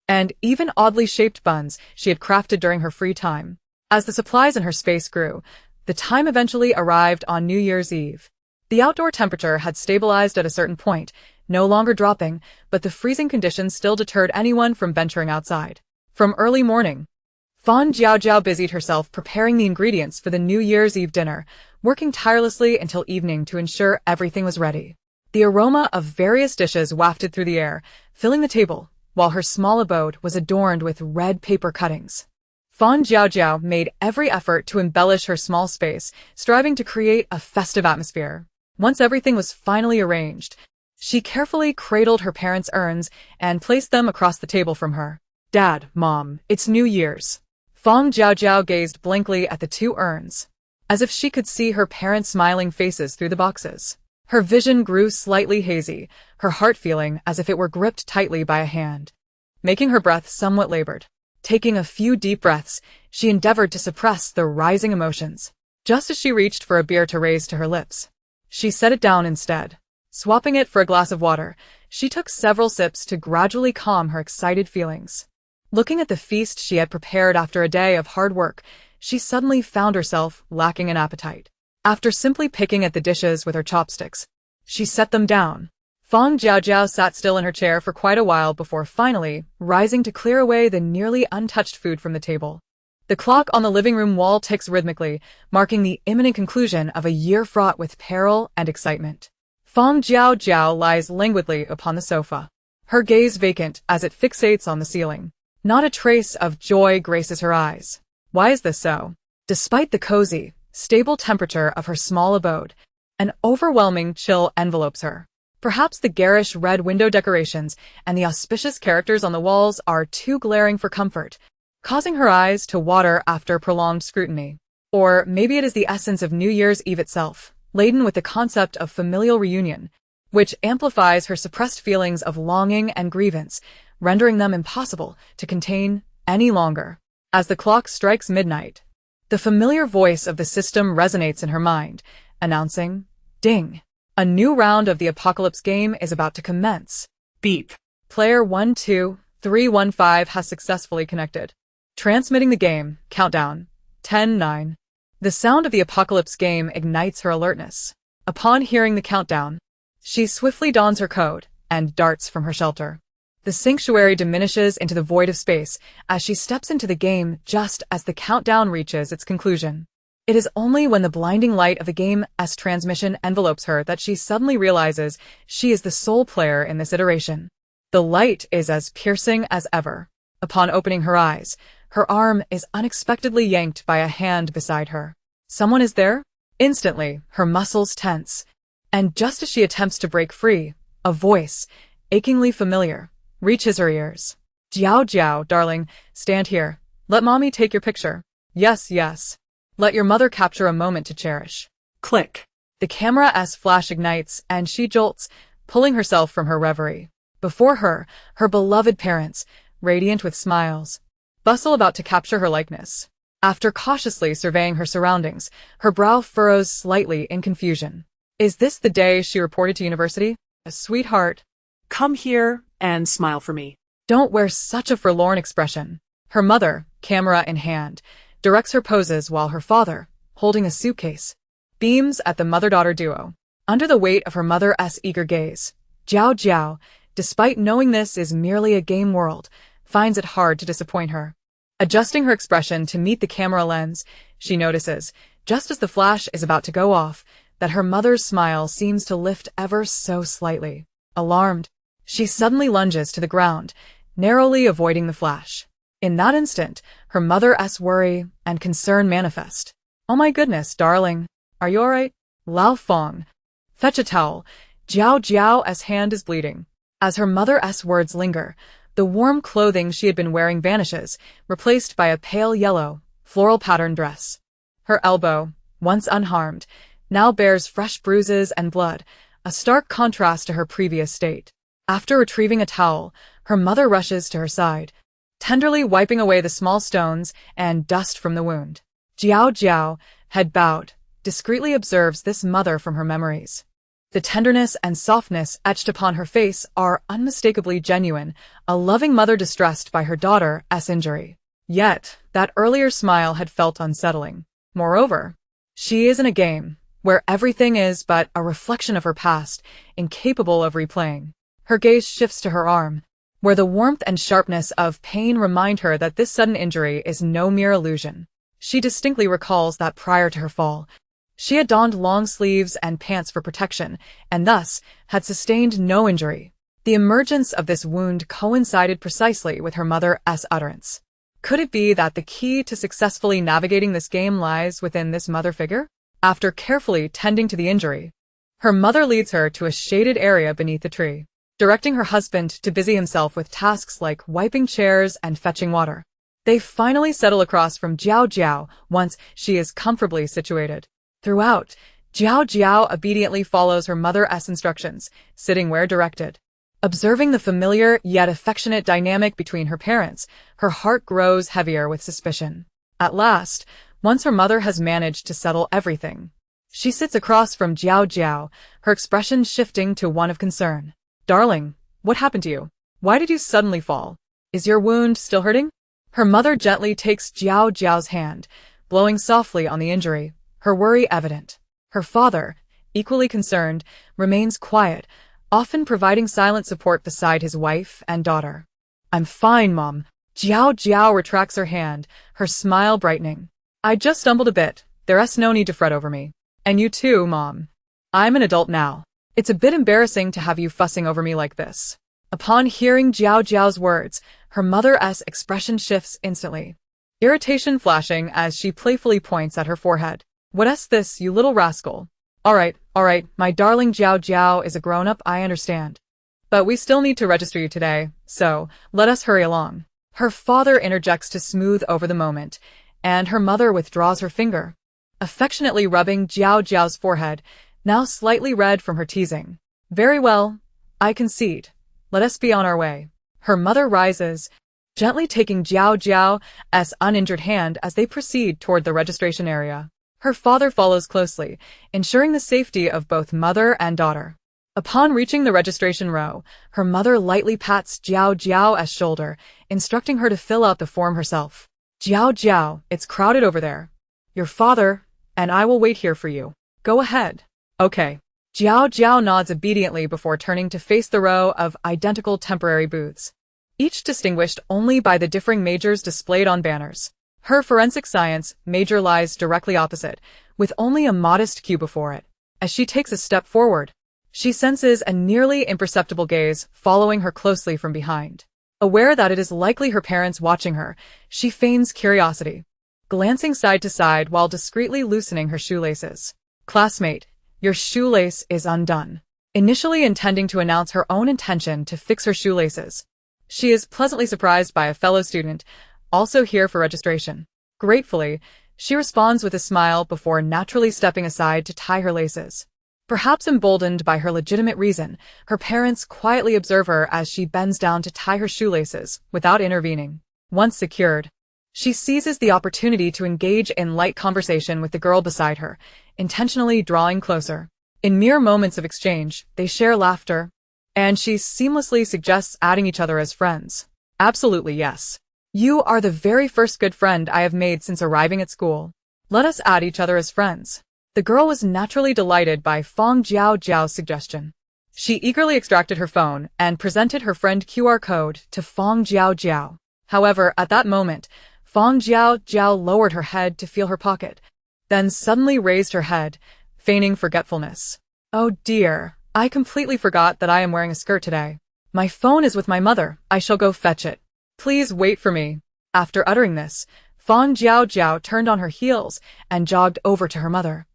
and even oddly shaped buns she had crafted during her free time. As the supplies in her space grew, the time eventually arrived on New Year's Eve. The outdoor temperature had stabilized at a certain point, no longer dropping, but the freezing conditions still deterred anyone from venturing outside. From early morning, Fang Jiaojiao busied herself preparing the ingredients for the New Year's Eve dinner, working tirelessly until evening to ensure everything was ready. The aroma of various dishes wafted through the air, filling the table, while her small abode was adorned with red paper cuttings. Fang Jiaojiao made every effort to embellish her small space, striving to create a festive atmosphere. Once everything was finally arranged, she carefully cradled her parents' urns and placed them across the table from her. "Dad, Mom, it's New Year's." Fang Jiaojiao gazed blankly at the two urns, as if she could see her parents' smiling faces through the boxes. Her vision grew slightly hazy, her heart feeling as if it were gripped tightly by a hand, making her breath somewhat labored. Taking a few deep breaths, she endeavored to suppress the rising emotions. Just as she reached for a beer to raise to her lips, she set it down instead. Swapping it for a glass of water, she took several sips to gradually calm her excited feelings. Looking at the feast she had prepared after a day of hard work, she suddenly found herself lacking in appetite. After simply picking at the dishes with her chopsticks, she set them down. Fang Jiaojiao sat still in her chair for quite a while before finally rising to clear away the nearly untouched food from the table. The clock on the living room wall ticks rhythmically, marking the imminent conclusion of a year fraught with peril and excitement. Fang Jiaojiao lies languidly upon the sofa, her gaze vacant as it fixates on the ceiling. Not a trace of joy graces her eyes. Why is this so? Despite the cozy, stable temperature of her small abode, an overwhelming chill envelopes her. Perhaps the garish red window decorations and the auspicious characters on the walls are too glaring for comfort, causing her eyes to water after prolonged scrutiny. Or maybe it is the essence of New Year's Eve itself, laden with the concept of familial reunion, which amplifies her suppressed feelings of longing and grievance, rendering them impossible to contain any longer. As the clock strikes midnight, the familiar voice of the system resonates in her mind, announcing, "Ding! A new round of the Apocalypse game is about to commence. Beep. Player 12315 has successfully connected. Transmitting the game, countdown, 10-9. The sound of the Apocalypse game ignites her alertness. Upon hearing the countdown, she swiftly dons her code and darts from her shelter. The sanctuary diminishes into the void of space as she steps into the game just as the countdown reaches its conclusion. It is only when the blinding light of the game's transmission envelopes her that she suddenly realizes she is the sole player in this iteration. The light is as piercing as ever. Upon opening her eyes, her arm is unexpectedly yanked by a hand beside her. Someone is there? Instantly, her muscles tense, and just as she attempts to break free, a voice, achingly familiar, reaches her ears. "Jiao Jiao, darling, stand here. Let mommy take your picture. Yes, yes. Let your mother capture a moment to cherish." Click. The camera's flash ignites, and she jolts, pulling herself from her reverie. Before her, her beloved parents, radiant with smiles, bustle about to capture her likeness. After cautiously surveying her surroundings, her brow furrows slightly in confusion. Is this the day she reported to university? Sweetheart, Come here and smile for me. don't wear such a forlorn expression. Her mother, camera in hand, directs her poses while her father, holding a suitcase, beams at the mother-daughter duo. Under the weight of her mother's eager gaze, Jiao Jiao, despite knowing this is merely a game world, finds it hard to disappoint her. Adjusting her expression to meet the camera lens, she notices, just as the flash is about to go off, that her mother's smile seems to lift ever so slightly. Alarmed, she suddenly lunges to the ground, narrowly avoiding the flash. In that instant, her mother's worry and concern manifest. "Oh my goodness, darling. Are you alright?" "Lao Fong. Fetch a towel. Jiao Jiao's hand is bleeding." As her mother's words linger, the warm clothing she had been wearing vanishes, replaced by a pale yellow, floral-patterned dress. Her elbow, once unharmed, now bears fresh bruises and blood, a stark contrast to her previous state. After retrieving a towel, her mother rushes to her side, tenderly wiping away the small stones and dust from the wound. Jiaojiao, head bowed, discreetly observes this mother from her memories. The tenderness and softness etched upon her face are unmistakably genuine, a loving mother distressed by her daughter's injury. Yet, that earlier smile had felt unsettling. Moreover, she is in a game, where everything is but a reflection of her past, incapable of replaying. Her gaze shifts to her arm, where the warmth and sharpness of pain remind her that this sudden injury is no mere illusion. She distinctly recalls that prior to her fall, she had donned long sleeves and pants for protection, and thus had sustained no injury. The emergence of this wound coincided precisely with her mother's utterance. Could it be that the key to successfully navigating this game lies within this mother figure? After carefully tending to the injury, her mother leads her to a shaded area beneath the tree, directing her husband to busy himself with tasks like wiping chairs and fetching water. They finally settle across from Jiaojiao once she is comfortably situated. Throughout, Jiaojiao obediently follows her mother's instructions, sitting where directed. Observing the familiar yet affectionate dynamic between her parents, her heart grows heavier with suspicion. At last, once her mother has managed to settle everything, she sits across from Jiaojiao, her expression shifting to one of concern. "Darling, what happened to you? Why did you suddenly fall? Is your wound still hurting?" Her mother gently takes Jiaojiao's hand, blowing softly on the injury, her worry evident. Her father, equally concerned, remains quiet, often providing silent support beside his wife and daughter. "I'm fine, Mom." Jiaojiao retracts her hand, her smile brightening. "I just stumbled a bit. There's no need to fret over me. And you too, Mom. I'm an adult now. It's a bit embarrassing to have you fussing over me like this." Upon hearing Jiaojiao's words, her mother's expression shifts instantly, irritation flashing as she playfully points at her forehead. "What's this, you little rascal? All right, my darling Jiaojiao is a grown-up, I understand. But we still need to register you today, so let us hurry along." Her father interjects to smooth over the moment, and her mother withdraws her finger, affectionately rubbing Jiaojiao's forehead, now slightly red from her teasing. "Very well, I concede. Let us be on our way." Her mother rises, gently taking Jiaojiao's uninjured hand as they proceed toward the registration area. Her father follows closely, ensuring the safety of both mother and daughter. Upon reaching the registration row, her mother lightly pats Jiaojiao's shoulder, instructing her to fill out the form herself. "Jiaojiao, it's crowded over there. Your father and I will wait here for you. Go ahead." "Okay." Jiaojiao nods obediently before turning to face the row of identical temporary booths, each distinguished only by the differing majors displayed on banners. Her forensic science major lies directly opposite, with only a modest queue before it. As she takes a step forward, she senses a nearly imperceptible gaze following her closely from behind. Aware that it is likely her parents watching her, she feigns curiosity, glancing side to side while discreetly loosening her shoelaces. "Classmate, your shoelace is undone." Initially intending to announce her own intention to fix her shoelaces, she is pleasantly surprised by a fellow student, also here for registration. Gratefully, she responds with a smile before naturally stepping aside to tie her laces. Perhaps emboldened by her legitimate reason, her parents quietly observe her as she bends down to tie her shoelaces without intervening. Once secured, she seizes the opportunity to engage in light conversation with the girl beside her, intentionally drawing closer. In mere moments of exchange, they share laughter, and she seamlessly suggests adding each other as friends. "Absolutely yes. You are the very first good friend I have made since arriving at school. Let us add each other as friends." The girl was naturally delighted by Fang Jiaojiao's suggestion. She eagerly extracted her phone and presented her friend QR code to Fang Jiaojiao. However, at that moment, Fang Jiaojiao lowered her head to feel her pocket, then suddenly raised her head, feigning forgetfulness. "Oh dear, I completely forgot that I am wearing a skirt today. My phone is with my mother. I shall go fetch it. Please wait for me." After uttering this, Fang Jiaojiao turned on her heels and jogged over to her mother,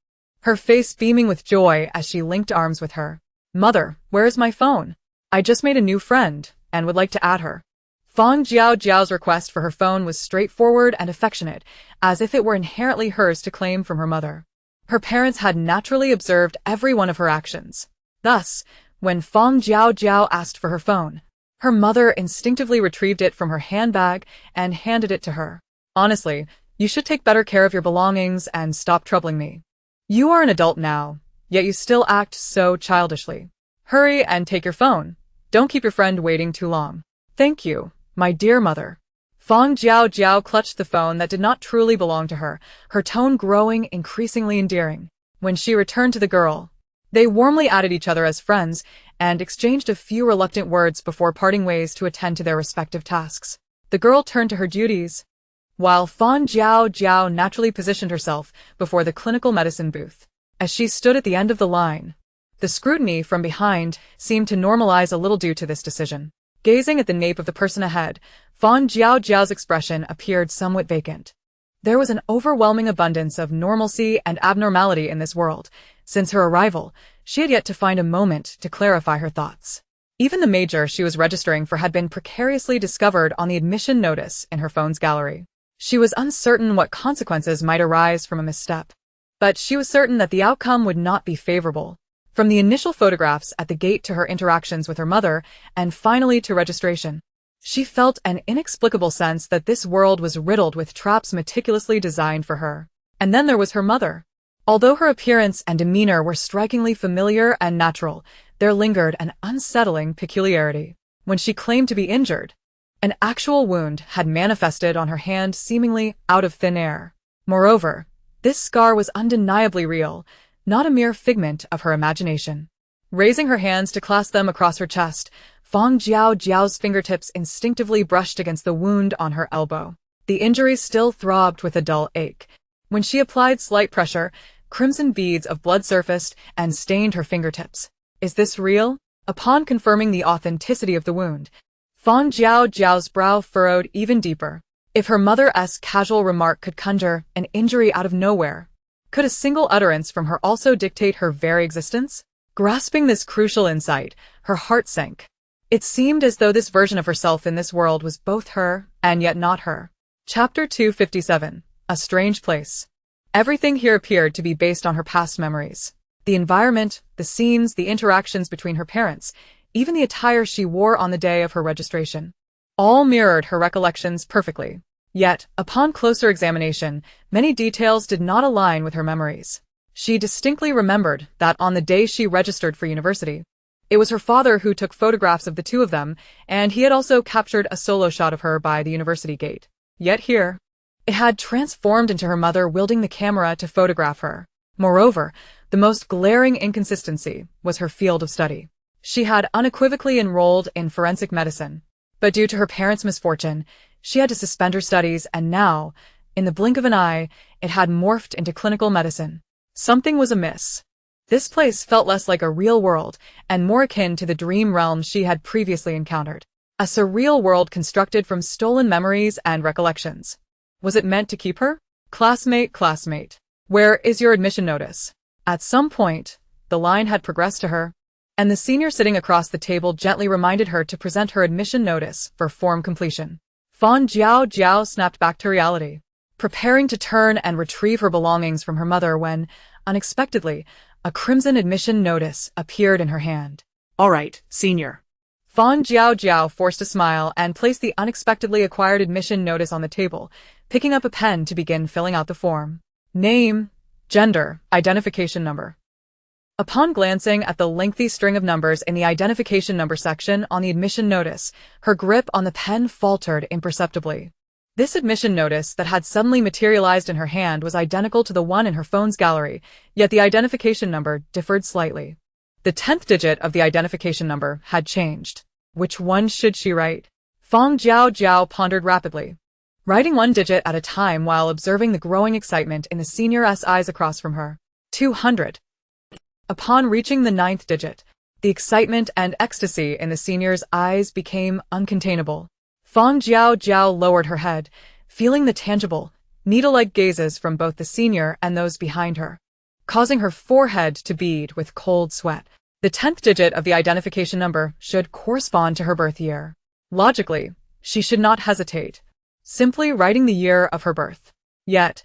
her face beaming with joy as she linked arms with her. "Mother, where is my phone? I just made a new friend and would like to add her." Fang Jiaojiao's request for her phone was straightforward and affectionate, as if it were inherently hers to claim from her mother. Her parents had naturally observed every one of her actions. Thus, when Fang Jiaojiao asked for her phone, her mother instinctively retrieved it from her handbag and handed it to her. Honestly, You should take better care of your belongings and stop troubling me. You are an adult now, yet you still act so childishly. Hurry and take your phone. Don't keep your friend waiting too long. Thank you, my dear mother. Fang Jiaojiao clutched the phone that did not truly belong to her, her tone growing increasingly endearing. When she returned to the girl, they warmly added each other as friends and exchanged a few reluctant words before parting ways to attend to their respective tasks. The girl turned to her duties, while Fang Jiaojiao naturally positioned herself before the clinical medicine booth. As she stood at the end of the line, the scrutiny from behind seemed to normalize a little due to this decision. Gazing at the nape of the person ahead, Fang Jiaojiao's expression appeared somewhat vacant. There was an overwhelming abundance of normalcy and abnormality in this world. Since her arrival, she had yet to find a moment to clarify her thoughts. Even the major she was registering for had been precariously discovered on the admission notice in her phone's gallery. She was uncertain what consequences might arise from a misstep, but she was certain that the outcome would not be favorable. From the initial photographs at the gate to her interactions with her mother, and finally to registration, she felt an inexplicable sense that this world was riddled with traps meticulously designed for her. And then there was her mother. Although her appearance and demeanor were strikingly familiar and natural, there lingered an unsettling peculiarity. When she claimed to be injured, an actual wound had manifested on her hand seemingly out of thin air. Moreover, this scar was undeniably real, not a mere figment of her imagination. Raising her hands to clasp them across her chest, Fang Jiaojiao's fingertips instinctively brushed against the wound on her elbow. The injury still throbbed with a dull ache. When she applied slight pressure, crimson beads of blood surfaced and stained her fingertips. Is this real? Upon confirming the authenticity of the wound, Fang Jiaojiao's brow furrowed even deeper. If her mother's casual remark could conjure an injury out of nowhere, could a single utterance from her also dictate her very existence? Grasping this crucial insight, her heart sank. It seemed as though this version of herself in this world was both her and yet not her. Chapter 257. A Strange Place. Everything here appeared to be based on her past memories. The environment, the scenes, the interactions between her parents, even the attire she wore on the day of her registration. All mirrored her recollections perfectly. Yet, upon closer examination, many details did not align with her memories. She distinctly remembered that on the day she registered for university, it was her father who took photographs of the two of them, and he had also captured a solo shot of her by the university gate. Yet here, it had transformed into her mother wielding the camera to photograph her. Moreover, the most glaring inconsistency was her field of study. She had unequivocally enrolled in forensic medicine, but due to her parents' misfortune, she had to suspend her studies, and now, in the blink of an eye, it had morphed into clinical medicine. Something was amiss. This place felt less like a real world and more akin to the dream realm she had previously encountered. A surreal world constructed from stolen memories and recollections. Was it meant to keep her? Classmate, where is your admission notice? At some point, the line had progressed to her, and the senior sitting across the table gently reminded her to present her admission notice for form completion. Fang Jiaojiao snapped back to reality, preparing to turn and retrieve her belongings from her mother when, unexpectedly, a crimson admission notice appeared in her hand. All right, senior. Fang Jiaojiao forced a smile and placed the unexpectedly acquired admission notice on the table, picking up a pen to begin filling out the form. Name, gender, identification number. Upon glancing at the lengthy string of numbers in the identification number section on the admission notice, her grip on the pen faltered imperceptibly. This admission notice that had suddenly materialized in her hand was identical to the one in her phone's gallery, yet the identification number differed slightly. The 10th digit of the identification number had changed. Which one should she write? Fang Jiaojiao pondered rapidly, writing one digit at a time while observing the growing excitement in the senior's eyes across from her. 200. Upon reaching the 9th digit, the excitement and ecstasy in the senior's eyes became uncontainable. Fang Jiaojiao lowered her head, feeling the tangible, needle-like gazes from both the senior and those behind her, causing her forehead to bead with cold sweat. The 10th digit of the identification number should correspond to her birth year. Logically, she should not hesitate, simply writing the year of her birth. Yet,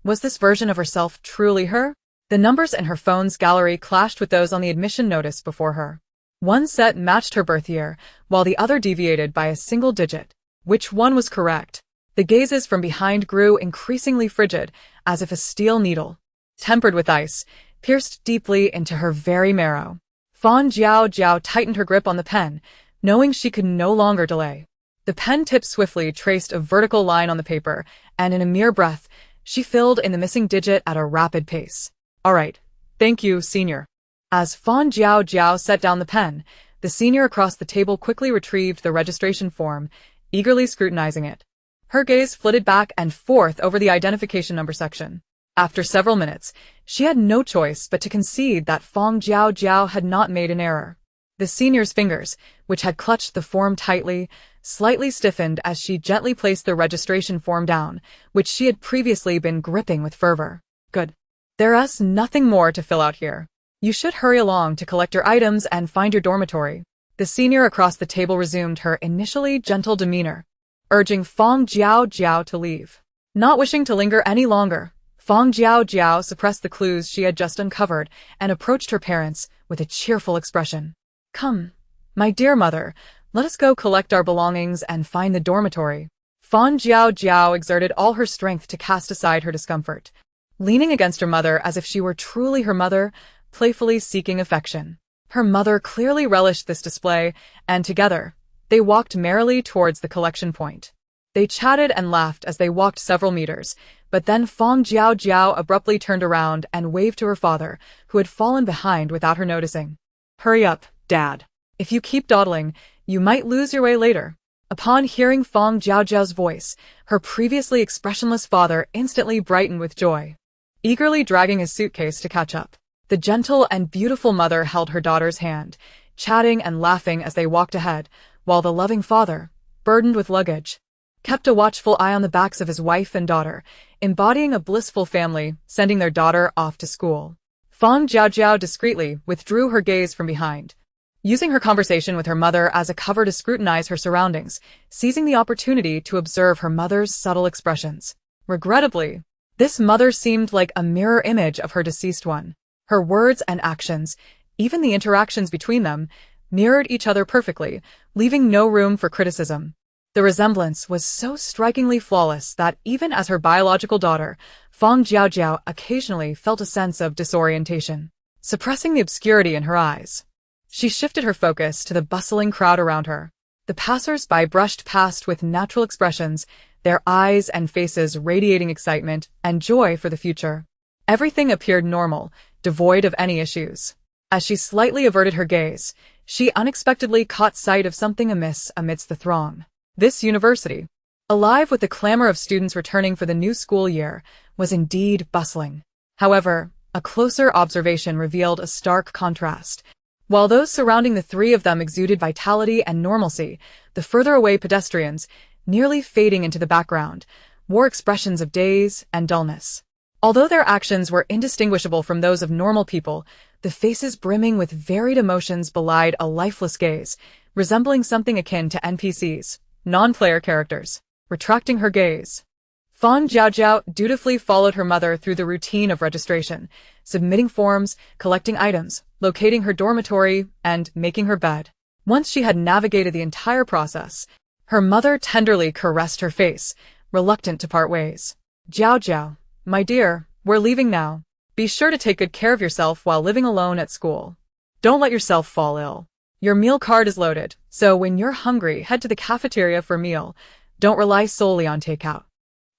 was this version of herself truly her? The numbers in her phone's gallery clashed with those on the admission notice before her. One set matched her birth year, while the other deviated by a single digit. Which one was correct? The gazes from behind grew increasingly frigid, as if a steel needle, tempered with ice, pierced deeply into her very marrow. Fang Jiaojiao tightened her grip on the pen, knowing she could no longer delay. The pen tip swiftly traced a vertical line on the paper, and in a mere breath, she filled in the missing digit at a rapid pace. "All right. Thank you, senior." As Fang Jiaojiao set down the pen, the senior across the table quickly retrieved the registration form, eagerly scrutinizing it. Her gaze flitted back and forth over the identification number section. After several minutes, she had no choice but to concede that Fang Jiaojiao had not made an error. The senior's fingers, which had clutched the form tightly, slightly stiffened as she gently placed the registration form down, which she had previously been gripping with fervor. "Good. There's nothing more to fill out here. You should hurry along to collect your items and find your dormitory." The senior across the table resumed her initially gentle demeanor, urging Fang Jiaojiao to leave. Not wishing to linger any longer, Fang Jiaojiao suppressed the clues she had just uncovered and approached her parents with a cheerful expression. "Come, my dear mother, let us go collect our belongings and find the dormitory." Fang Jiaojiao exerted all her strength to cast aside her discomfort, leaning against her mother as if she were truly her mother, playfully seeking affection. Her mother clearly relished this display, and together, they walked merrily towards the collection point. They chatted and laughed as they walked several meters, but then Fang Jiaojiao abruptly turned around and waved to her father, who had fallen behind without her noticing. "Hurry up, Dad. If you keep dawdling, you might lose your way later." Upon hearing Fang Jiaojiao's voice, her previously expressionless father instantly brightened with joy, eagerly dragging his suitcase to catch up. The gentle and beautiful mother held her daughter's hand, chatting and laughing as they walked ahead, while the loving father, burdened with luggage, kept a watchful eye on the backs of his wife and daughter, embodying a blissful family, sending their daughter off to school. Fang Jiaojiao discreetly withdrew her gaze from behind, using her conversation with her mother as a cover to scrutinize her surroundings, seizing the opportunity to observe her mother's subtle expressions. Regrettably, this mother seemed like a mirror image of her deceased one. Her words and actions, even the interactions between them, mirrored each other perfectly, leaving no room for criticism. The resemblance was so strikingly flawless that even as her biological daughter, Fang Jiaojiao occasionally felt a sense of disorientation. Suppressing the obscurity in her eyes, she shifted her focus to the bustling crowd around her. The passers-by brushed past with natural expressions, their eyes and faces radiating excitement and joy for the future. Everything appeared normal, devoid of any issues. As she slightly averted her gaze, she unexpectedly caught sight of something amiss amidst the throng. This university, alive with the clamor of students returning for the new school year, was indeed bustling. However, a closer observation revealed a stark contrast. While those surrounding the three of them exuded vitality and normalcy, the further away pedestrians, nearly fading into the background, wore expressions of daze and dullness. Although their actions were indistinguishable from those of normal people, the faces brimming with varied emotions belied a lifeless gaze, resembling something akin to NPCs, non-player characters. Retracting her gaze, Fang Jiaojiao dutifully followed her mother through the routine of registration, submitting forms, collecting items, locating her dormitory, and making her bed. Once she had navigated the entire process, her mother tenderly caressed her face, reluctant to part ways. "Jiaojiao, my dear, we're leaving now. Be sure to take good care of yourself while living alone at school. Don't let yourself fall ill. Your meal card is loaded, so when you're hungry, head to the cafeteria for a meal. Don't rely solely on takeout.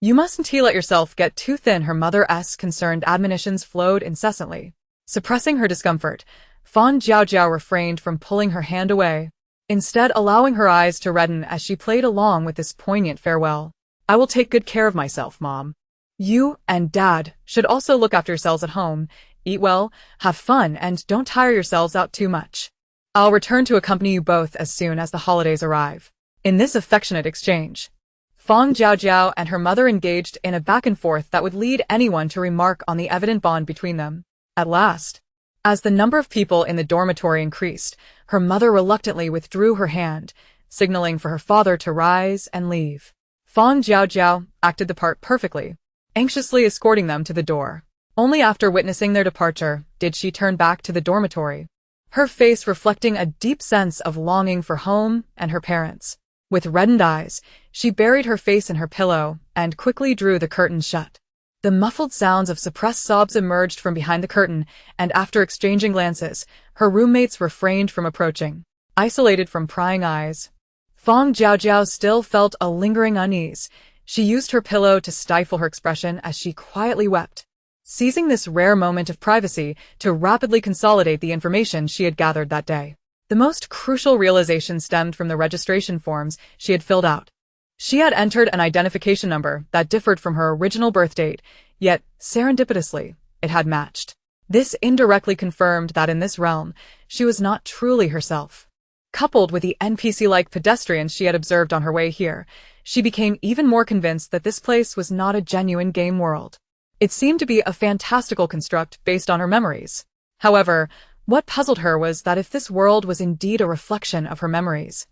You mustn't let yourself get too thin." Her mother's concerned admonitions flowed incessantly. Suppressing her discomfort, Fang Jiaojiao refrained from pulling her hand away, instead allowing her eyes to redden as she played along with this poignant farewell. "I will take good care of myself, Mom. You and Dad should also look after yourselves at home, eat well, have fun, and don't tire yourselves out too much. I'll return to accompany you both as soon as the holidays arrive." In this affectionate exchange, Fang Jiaojiao and her mother engaged in a back-and-forth that would lead anyone to remark on the evident bond between them. At last, as the number of people in the dormitory increased, her mother reluctantly withdrew her hand, signaling for her father to rise and leave. Fang Jiaojiao acted the part perfectly, anxiously escorting them to the door. Only after witnessing their departure did she turn back to the dormitory, her face reflecting a deep sense of longing for home and her parents. With reddened eyes, she buried her face in her pillow and quickly drew the curtains shut. The muffled sounds of suppressed sobs emerged from behind the curtain, and after exchanging glances, her roommates refrained from approaching. Isolated from prying eyes, Fang Jiaojiao still felt a lingering unease. She used her pillow to stifle her expression as she quietly wept, seizing this rare moment of privacy to rapidly consolidate the information she had gathered that day. The most crucial realization stemmed from the registration forms she had filled out. She had entered an identification number that differed from her original birth date, yet, serendipitously, it had matched. This indirectly confirmed that in this realm, she was not truly herself. Coupled with the NPC-like pedestrians she had observed on her way here, she became even more convinced that this place was not a genuine game world. It seemed to be a fantastical construct based on her memories. However, what puzzled her was that if this world was indeed a reflection of her memories,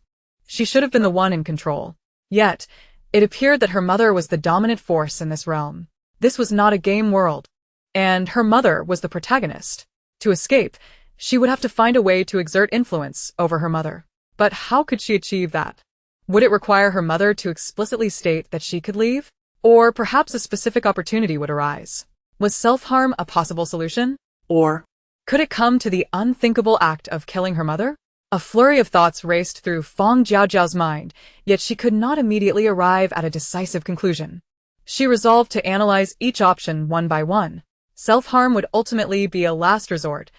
she should have been the one in control. Yet, it appeared that her mother was the dominant force in this realm. This was not a game world, and her mother was the protagonist. To escape, she would have to find a way to exert influence over her mother. But how could she achieve that? Would it require her mother to explicitly state that she could leave? Or perhaps a specific opportunity would arise? Was self-harm a possible solution? Or could it come to the unthinkable act of killing her mother? A flurry of thoughts raced through Fang Jiaojiao's mind, yet she could not immediately arrive at a decisive conclusion. She resolved to analyze each option one by one. Self-harm would ultimately be a last resort,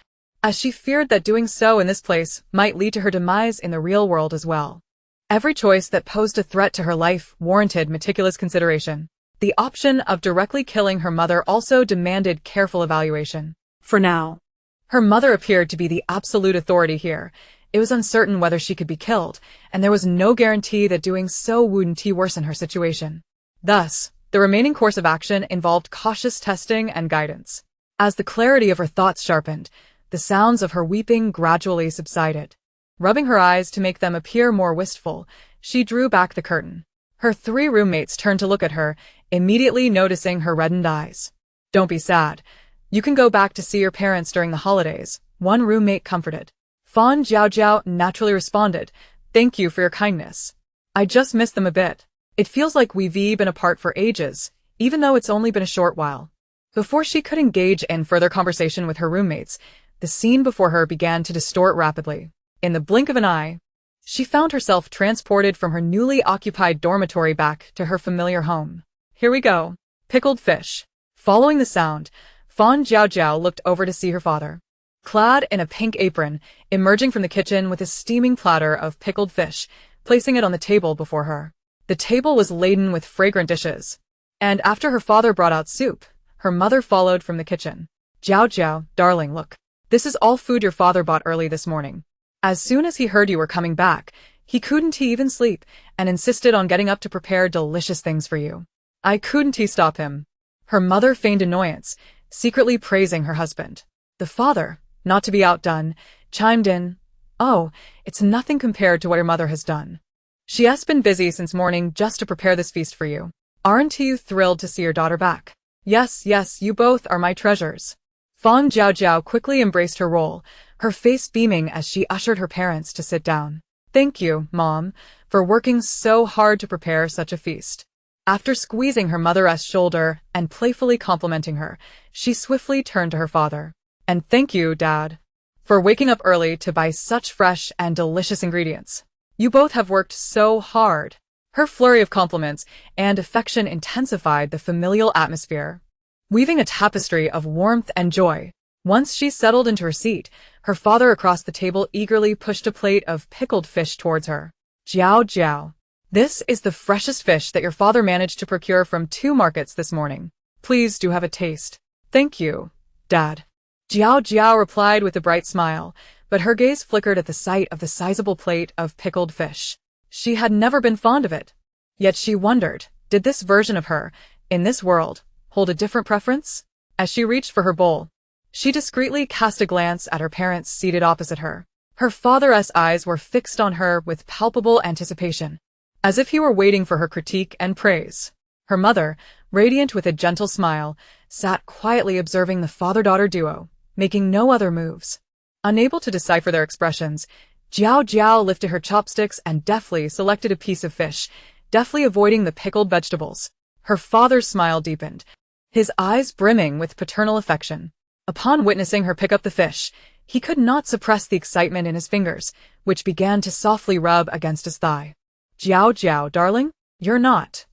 as she feared that doing so in this place might lead to her demise in the real world as well. Every choice that posed a threat to her life warranted meticulous consideration. The option of directly killing her mother also demanded careful evaluation. For now, her mother appeared to be the absolute authority here. It was uncertain whether she could be killed, and there was no guarantee that doing so wouldn't worsen her situation. Thus, the remaining course of action involved cautious testing and guidance. As the clarity of her thoughts sharpened, the sounds of her weeping gradually subsided. Rubbing her eyes to make them appear more wistful, she drew back the curtain. Her 3 roommates turned to look at her, immediately noticing her reddened eyes. "Don't be sad. You can go back to see your parents during the holidays," one roommate comforted. Fang Jiaojiao naturally responded, "Thank you for your kindness. I just miss them a bit. It feels like we've been apart for ages, even though it's only been a short while." Before she could engage in further conversation with her roommates, the scene before her began to distort rapidly. In the blink of an eye, she found herself transported from her newly occupied dormitory back to her familiar home. "Here we go. Pickled fish." Following the sound, Fang Jiaojiao looked over to see her father, clad in a pink apron, emerging from the kitchen with a steaming platter of pickled fish, placing it on the table before her. The table was laden with fragrant dishes, and after her father brought out soup, her mother followed from the kitchen. "Jiaojiao, darling, look. This is all food your father bought early this morning. As soon as he heard you were coming back, he couldn't even sleep, and insisted on getting up to prepare delicious things for you. I couldn't stop him." Her mother feigned annoyance, secretly praising her husband. The father, not to be outdone, chimed in, "Oh, it's nothing compared to what your mother has done. She has been busy since morning just to prepare this feast for you. Aren't you thrilled to see your daughter back?" "Yes, yes, you both are my treasures." Fang Jiaojiao quickly embraced her role, her face beaming as she ushered her parents to sit down. "Thank you, Mom, for working so hard to prepare such a feast." After squeezing her mother's shoulder and playfully complimenting her, she swiftly turned to her father. "And thank you, Dad, for waking up early to buy such fresh and delicious ingredients. You both have worked so hard." Her flurry of compliments and affection intensified the familial atmosphere, weaving a tapestry of warmth and joy. Once she settled into her seat, her father across the table eagerly pushed a plate of pickled fish towards her. "Jiao, this is the freshest fish that your father managed to procure from 2 markets this morning. Please do have a taste." "Thank you, Dad." Jiao replied with a bright smile, but her gaze flickered at the sight of the sizable plate of pickled fish. She had never been fond of it. Yet she wondered, did this version of her, in this world, hold a different preference? As she reached for her bowl, she discreetly cast a glance at her parents seated opposite her. Her father's eyes were fixed on her with palpable anticipation, as if he were waiting for her critique and praise. Her mother, radiant with a gentle smile, sat quietly observing the father-daughter duo, making no other moves. Unable to decipher their expressions, Jiao lifted her chopsticks and deftly selected a piece of fish, deftly avoiding the pickled vegetables. Her father's smile deepened, his eyes brimming with paternal affection. Upon witnessing her pick up the fish, he could not suppress the excitement in his fingers, which began to softly rub against his thigh. Jiao, darling, you're not.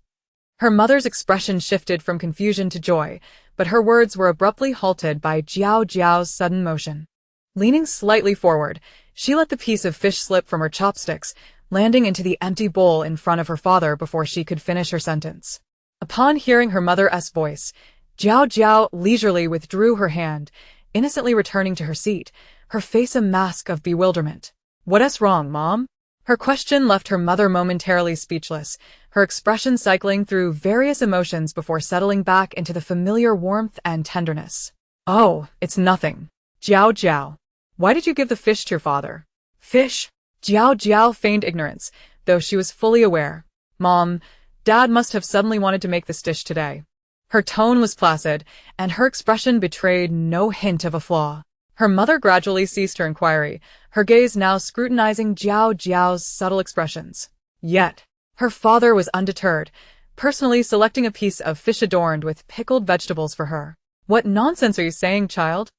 Her mother's expression shifted from confusion to joy, but her words were abruptly halted by Jiao's sudden motion. Leaning slightly forward, she let the piece of fish slip from her chopsticks, landing into the empty bowl in front of her father before she could finish her sentence. Upon hearing her mother's voice, Jiao leisurely withdrew her hand, innocently returning to her seat, her face a mask of bewilderment. What's wrong, Mom? Her question left her mother momentarily speechless, her expression cycling through various emotions before settling back into the familiar warmth and tenderness. Oh, it's nothing. Jiao, why did you give the fish to your father? Fish? Jiao feigned ignorance, though she was fully aware. Mom, Dad must have suddenly wanted to make this dish today. Her tone was placid, and her expression betrayed no hint of a flaw. Her mother gradually ceased her inquiry, her gaze now scrutinizing Jiao's subtle expressions. Yet, her father was undeterred, personally selecting a piece of fish adorned with pickled vegetables for her. What nonsense are you saying, child?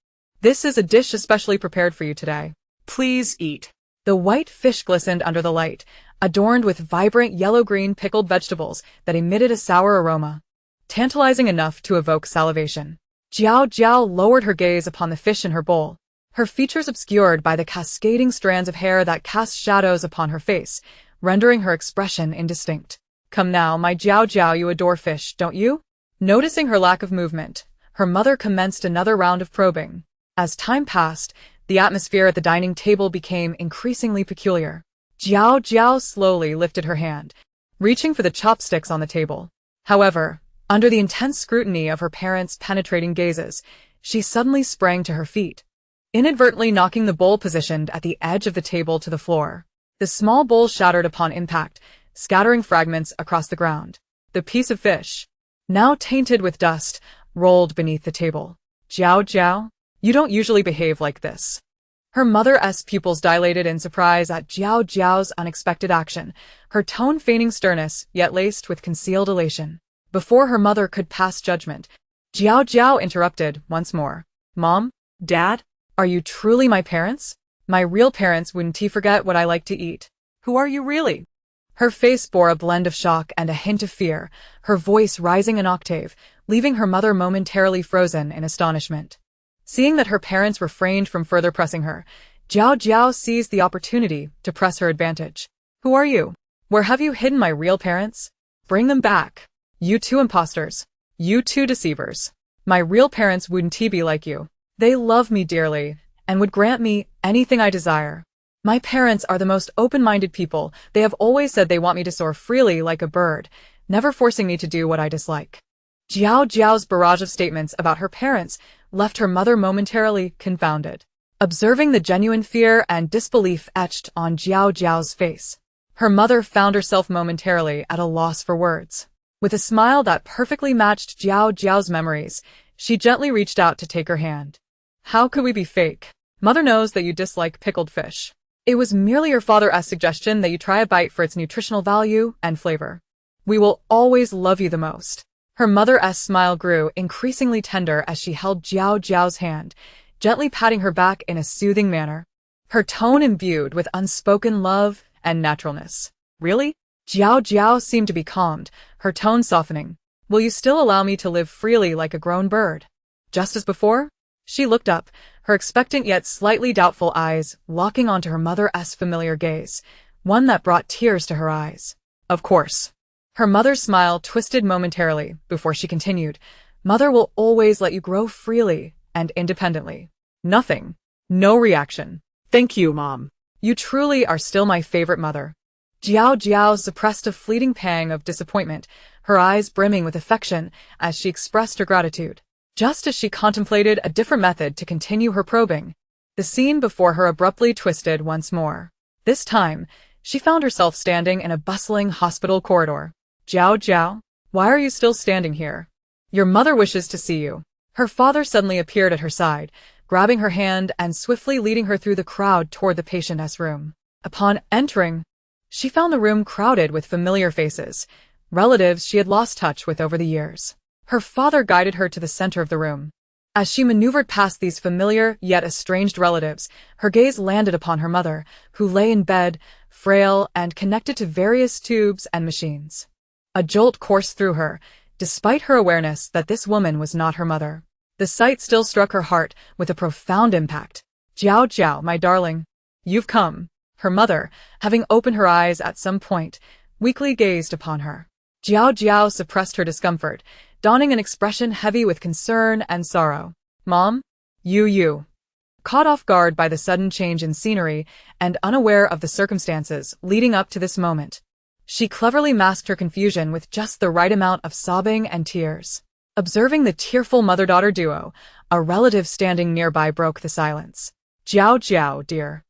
This is a dish especially prepared for you today. Please eat. The white fish glistened under the light, adorned with vibrant yellow-green pickled vegetables that emitted a sour aroma, tantalizing enough to evoke salivation. Jiao lowered her gaze upon the fish in her bowl, her features obscured by the cascading strands of hair that cast shadows upon her face, rendering her expression indistinct. Come now, my Jiao, you adore fish, don't you? Noticing her lack of movement, her mother commenced another round of probing. As time passed, the atmosphere at the dining table became increasingly peculiar. Jiao slowly lifted her hand, reaching for the chopsticks on the table. However, under the intense scrutiny of her parents' penetrating gazes, she suddenly sprang to her feet, inadvertently knocking the bowl positioned at the edge of the table to the floor. The small bowl shattered upon impact, scattering fragments across the ground. The piece of fish, now tainted with dust, rolled beneath the table. Jiao, you don't usually behave like this. Her mother's pupils dilated in surprise at Jiao's unexpected action, her tone feigning sternness, yet laced with concealed elation. Before her mother could pass judgment, Jiao interrupted once more. Mom? Dad? Are you truly my parents? My real parents wouldn't forget what I like to eat. Who are you really? Her face bore a blend of shock and a hint of fear, her voice rising an octave, leaving her mother momentarily frozen in astonishment. Seeing that her parents refrained from further pressing her, Jiao seized the opportunity to press her advantage. Who are you? Where have you hidden my real parents? Bring them back. You two imposters. You two deceivers. My real parents wouldn't be like you. They love me dearly, and would grant me anything I desire. My parents are the most open-minded people. They have always said they want me to soar freely like a bird, never forcing me to do what I dislike. Jiao's barrage of statements about her parents left her mother momentarily confounded. Observing the genuine fear and disbelief etched on Jiao's face, her mother found herself momentarily at a loss for words. With a smile that perfectly matched Jiao's memories, she gently reached out to take her hand. How could we be fake? Mother knows that you dislike pickled fish. It was merely your father's suggestion that you try a bite for its nutritional value and flavor. We will always love you the most. Her mother's smile grew increasingly tender as she held Jiao's hand, gently patting her back in a soothing manner, her tone imbued with unspoken love and naturalness. Really? Jiao seemed to be calmed, her tone softening. Will you still allow me to live freely like a grown bird? Just as before? She looked up, her expectant yet slightly doubtful eyes locking onto her mother's familiar gaze, one that brought tears to her eyes. Of course. Her mother's smile twisted momentarily before she continued. Mother will always let you grow freely and independently. Nothing. No reaction. Thank you, Mom. You truly are still my favorite mother. Jiao suppressed a fleeting pang of disappointment, her eyes brimming with affection as she expressed her gratitude. Just as she contemplated a different method to continue her probing, the scene before her abruptly twisted once more. This time, she found herself standing in a bustling hospital corridor. Jiao, why are you still standing here? Your mother wishes to see you. Her father suddenly appeared at her side, grabbing her hand and swiftly leading her through the crowd toward the patient's room. Upon entering, she found the room crowded with familiar faces, relatives she had lost touch with over the years. Her father guided her to the center of the room. As she maneuvered past these familiar yet estranged relatives, her gaze landed upon her mother, who lay in bed, frail and connected to various tubes and machines. A jolt coursed through her, despite her awareness that this woman was not her mother. The sight still struck her heart with a profound impact. "Jiao, my darling, you've come." Her mother, having opened her eyes at some point, weakly gazed upon her. Jiao suppressed her discomfort, donning an expression heavy with concern and sorrow. "Mom? You." Caught off guard by the sudden change in scenery and unaware of the circumstances leading up to this moment, she cleverly masked her confusion with just the right amount of sobbing and tears. Observing the tearful mother-daughter duo, a relative standing nearby broke the silence. "Jiao, dear.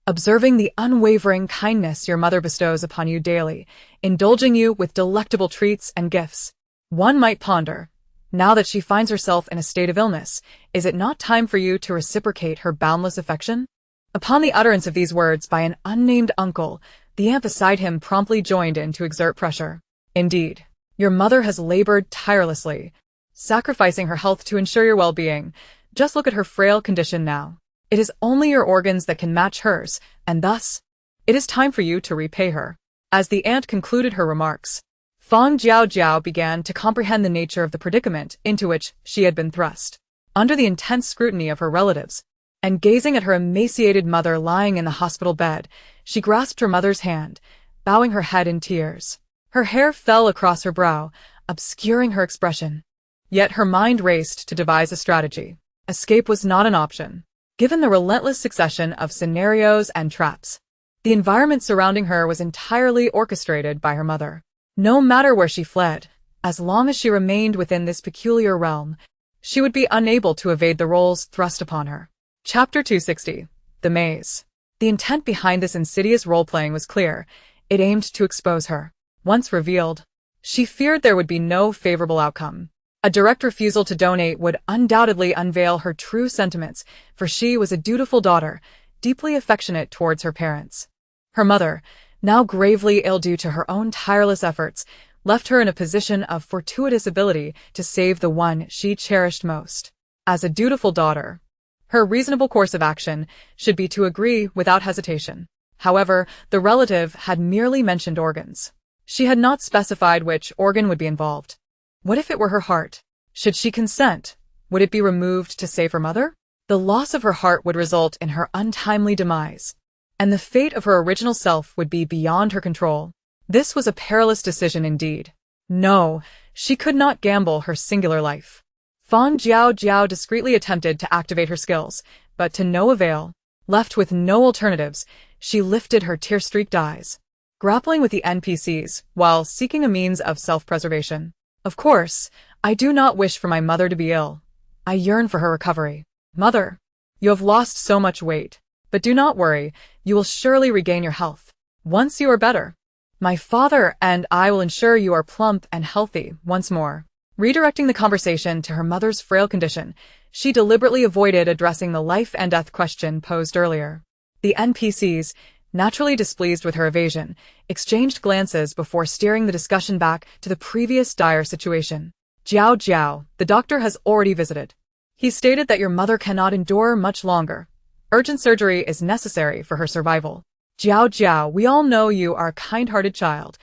Observing the unwavering kindness your mother bestows upon you daily, indulging you with delectable treats and gifts, one might ponder, now that she finds herself in a state of illness, is it not time for you to reciprocate her boundless affection?" Upon the utterance of these words by an unnamed uncle, the aunt beside him promptly joined in to exert pressure. "Indeed, your mother has labored tirelessly, sacrificing her health to ensure your well-being. Just look at her frail condition now. It is only your organs that can match hers, and thus, it is time for you to repay her." As the aunt concluded her remarks, Fang Jiaojiao began to comprehend the nature of the predicament into which she had been thrust. Under the intense scrutiny of her relatives, and gazing at her emaciated mother lying in the hospital bed, she grasped her mother's hand, bowing her head in tears. Her hair fell across her brow, obscuring her expression. Yet her mind raced to devise a strategy. Escape was not an option, given the relentless succession of scenarios and traps. The environment surrounding her was entirely orchestrated by her mother. No matter where she fled, as long as she remained within this peculiar realm, she would be unable to evade the roles thrust upon her. Chapter 260. The Maze. The intent behind this insidious role-playing was clear. It aimed to expose her. Once revealed, she feared there would be no favorable outcome. A direct refusal to donate would undoubtedly unveil her true sentiments, for she was a dutiful daughter, deeply affectionate towards her parents. Her mother, now gravely ill due to her own tireless efforts, left her in a position of fortuitous ability to save the one she cherished most. As a dutiful daughter, her reasonable course of action should be to agree without hesitation. However, the relative had merely mentioned organs. She had not specified which organ would be involved. What if it were her heart? Should she consent, would it be removed to save her mother? The loss of her heart would result in her untimely demise, and the fate of her original self would be beyond her control. This was a perilous decision indeed. No, she could not gamble her singular life. Fang Jiaojiao discreetly attempted to activate her skills, but to no avail. Left with no alternatives, she lifted her tear-streaked eyes, grappling with the NPCs while seeking a means of self-preservation. Of course, I do not wish for my mother to be ill. I yearn for her recovery. Mother, you have lost so much weight, but do not worry, you will surely regain your health. Once you are better, my father and I will ensure you are plump and healthy once more. Redirecting the conversation to her mother's frail condition, she deliberately avoided addressing the life and death question posed earlier. The NPCs, naturally displeased with her evasion, exchanged glances before steering the discussion back to the previous dire situation. "Jiao, the doctor has already visited. He stated that your mother cannot endure much longer. Urgent surgery is necessary for her survival." "Jiao, we all know you are a kind-hearted child.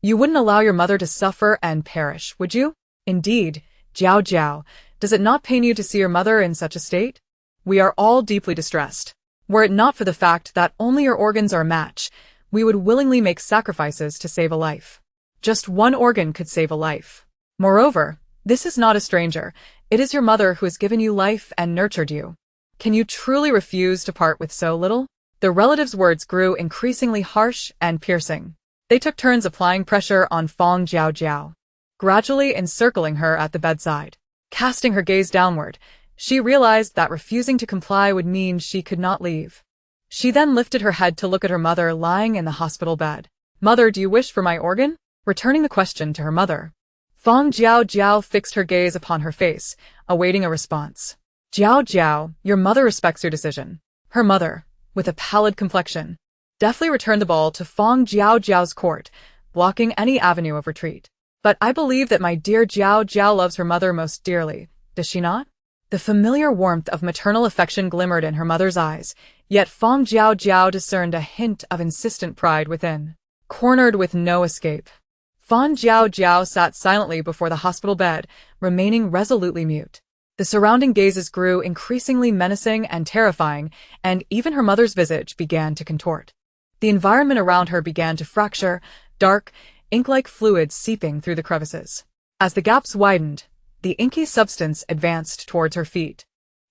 You wouldn't allow your mother to suffer and perish, would you?" "Indeed, Jiao, does it not pain you to see your mother in such a state? We are all deeply distressed. Were it not for the fact that only your organs are a match, we would willingly make sacrifices to save a life. Just one organ could save a life. Moreover, this is not a stranger. It is your mother who has given you life and nurtured you. Can you truly refuse to part with so little?" The relative's words grew increasingly harsh and piercing. They took turns applying pressure on Fang Jiaojiao, gradually encircling her at the bedside. Casting her gaze downward, she realized that refusing to comply would mean she could not leave. She then lifted her head to look at her mother lying in the hospital bed. "Mother, do you wish for my organ?" Returning the question to her mother, Fang Jiaojiao fixed her gaze upon her face, awaiting a response. "Jiao, your mother respects your decision." Her mother, with a pallid complexion, deftly returned the ball to Fang Jiaojiao's court, blocking any avenue of retreat. But I believe that my dear Jiao loves her mother most dearly, does she not? The familiar warmth of maternal affection glimmered in her mother's eyes, yet Fang Jiaojiao discerned a hint of insistent pride within. Cornered with no escape, Fang Jiaojiao sat silently before the hospital bed, remaining resolutely mute. The surrounding gazes grew increasingly menacing and terrifying, and even her mother's visage began to contort. The environment around her began to fracture, dark, ink-like fluids seeping through the crevices. As the gaps widened, the inky substance advanced towards her feet.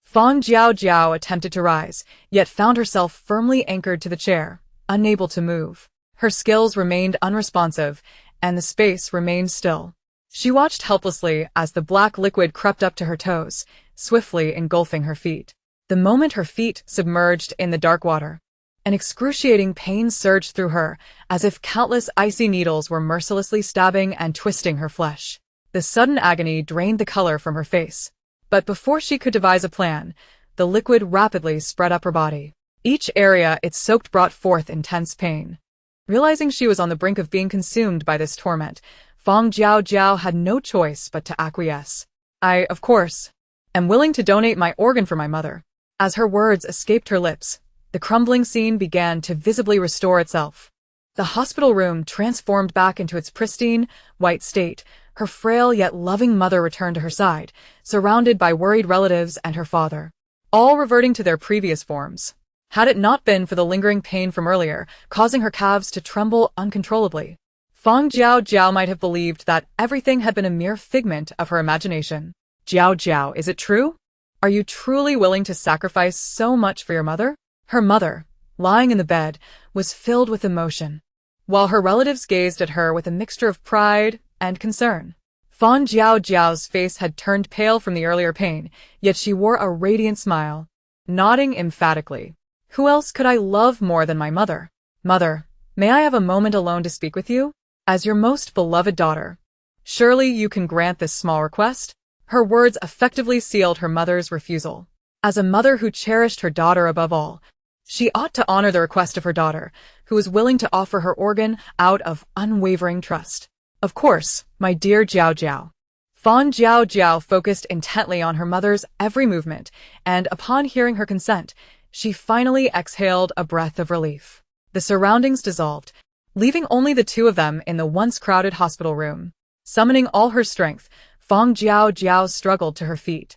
Fang Jiaojiao attempted to rise, yet found herself firmly anchored to the chair, unable to move. Her skills remained unresponsive, and the space remained still. She watched helplessly as the black liquid crept up to her toes, swiftly engulfing her feet. The moment her feet submerged in the dark water, an excruciating pain surged through her, as if countless icy needles were mercilessly stabbing and twisting her flesh. The sudden agony drained the color from her face. But before she could devise a plan, the liquid rapidly spread up her body. Each area it soaked brought forth intense pain. Realizing she was on the brink of being consumed by this torment, Fang Jiaojiao had no choice but to acquiesce. I, of course, am willing to donate my organ for my mother. As her words escaped her lips, the crumbling scene began to visibly restore itself. The hospital room transformed back into its pristine, white state. Her frail yet loving mother returned to her side, surrounded by worried relatives and her father, all reverting to their previous forms. Had it not been for the lingering pain from earlier, causing her calves to tremble uncontrollably, Fang Jiaojiao might have believed that everything had been a mere figment of her imagination. Jiao, is it true? Are you truly willing to sacrifice so much for your mother? Her mother, lying in the bed, was filled with emotion, while her relatives gazed at her with a mixture of pride and concern. Fang Jiaojiao's face had turned pale from the earlier pain, yet she wore a radiant smile, nodding emphatically. Who else could I love more than my mother? Mother, may I have a moment alone to speak with you? As your most beloved daughter, surely you can grant this small request? Her words effectively sealed her mother's refusal. As a mother who cherished her daughter above all, she ought to honor the request of her daughter, who was willing to offer her organ out of unwavering trust. Of course, my dear Jiao. Fang Jiaojiao focused intently on her mother's every movement, and upon hearing her consent, she finally exhaled a breath of relief. The surroundings dissolved, leaving only the two of them in the once crowded hospital room. Summoning all her strength, Fang Jiaojiao struggled to her feet,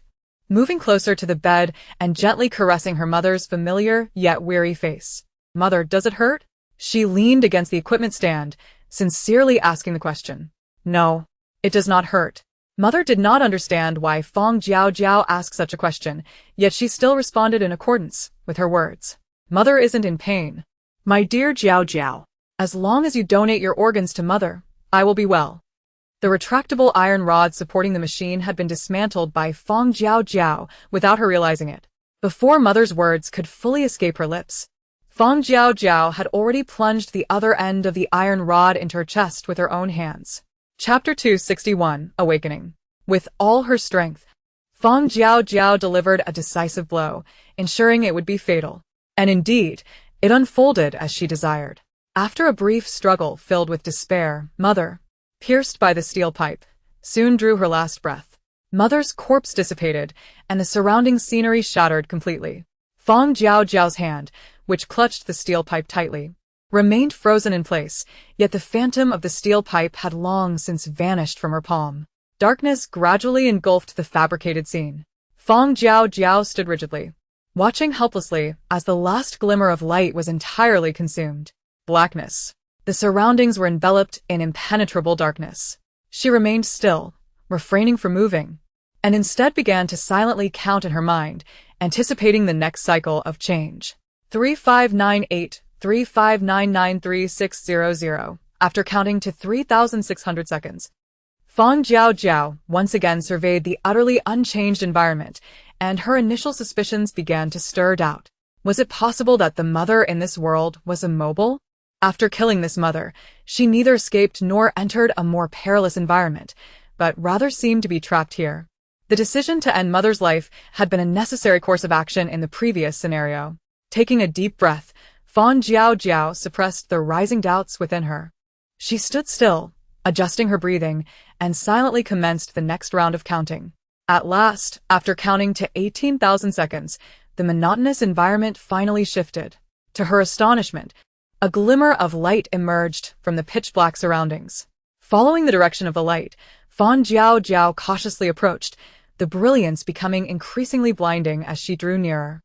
moving closer to the bed and gently caressing her mother's familiar yet weary face. Mother, does it hurt? She leaned against the equipment stand, sincerely asking the question. No, it does not hurt. Mother did not understand why Fang Jiaojiao asked such a question, yet she still responded in accordance with her words. Mother isn't in pain. My dear Jiao, As long as you donate your organs to Mother, I will be well. The retractable iron rod supporting the machine had been dismantled by Fang Jiaojiao without her realizing it. Before Mother's words could fully escape her lips, Fang Jiaojiao had already plunged the other end of the iron rod into her chest with her own hands. Chapter 261, Awakening. With all her strength, Fang Jiaojiao delivered a decisive blow, ensuring it would be fatal. And indeed, it unfolded as she desired. After a brief struggle filled with despair, Mother, pierced by the steel pipe, soon drew her last breath. Mother's corpse dissipated, and the surrounding scenery shattered completely. Fang Jiaojiao's hand, which clutched the steel pipe tightly, remained frozen in place, yet the phantom of the steel pipe had long since vanished from her palm. Darkness gradually engulfed the fabricated scene. Fang Jiaojiao stood rigidly, watching helplessly as the last glimmer of light was entirely consumed. Blackness. The surroundings were enveloped in impenetrable darkness. She remained still, refraining from moving, and instead began to silently count in her mind, anticipating the next cycle of change. 3598, 35993600. After counting to 3,600 seconds, Fang Jiaojiao once again surveyed the utterly unchanged environment, and her initial suspicions began to stir doubt. Was it possible that the mother in this world was immobile? After killing this mother, she neither escaped nor entered a more perilous environment, but rather seemed to be trapped here. The decision to end Mother's life had been a necessary course of action in the previous scenario. Taking a deep breath, Fang Jiaojiao suppressed the rising doubts within her. She stood still, adjusting her breathing, and silently commenced the next round of counting. At last, after counting to 18,000 seconds, the monotonous environment finally shifted. To her astonishment, a glimmer of light emerged from the pitch-black surroundings. Following the direction of the light, Fang Jiaojiao cautiously approached, the brilliance becoming increasingly blinding as she drew nearer.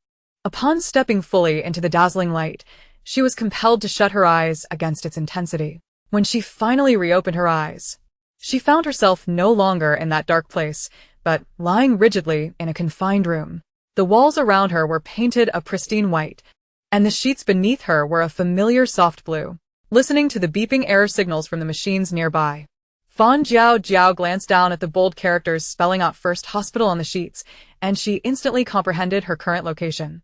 Upon stepping fully into the dazzling light, she was compelled to shut her eyes against its intensity. When she finally reopened her eyes, she found herself no longer in that dark place, but lying rigidly in a confined room. The walls around her were painted a pristine white, and the sheets beneath her were a familiar soft blue. Listening to the beeping error signals from the machines nearby, Fang Jiaojiao glanced down at the bold characters spelling out First Hospital on the sheets, and she instantly comprehended her current location.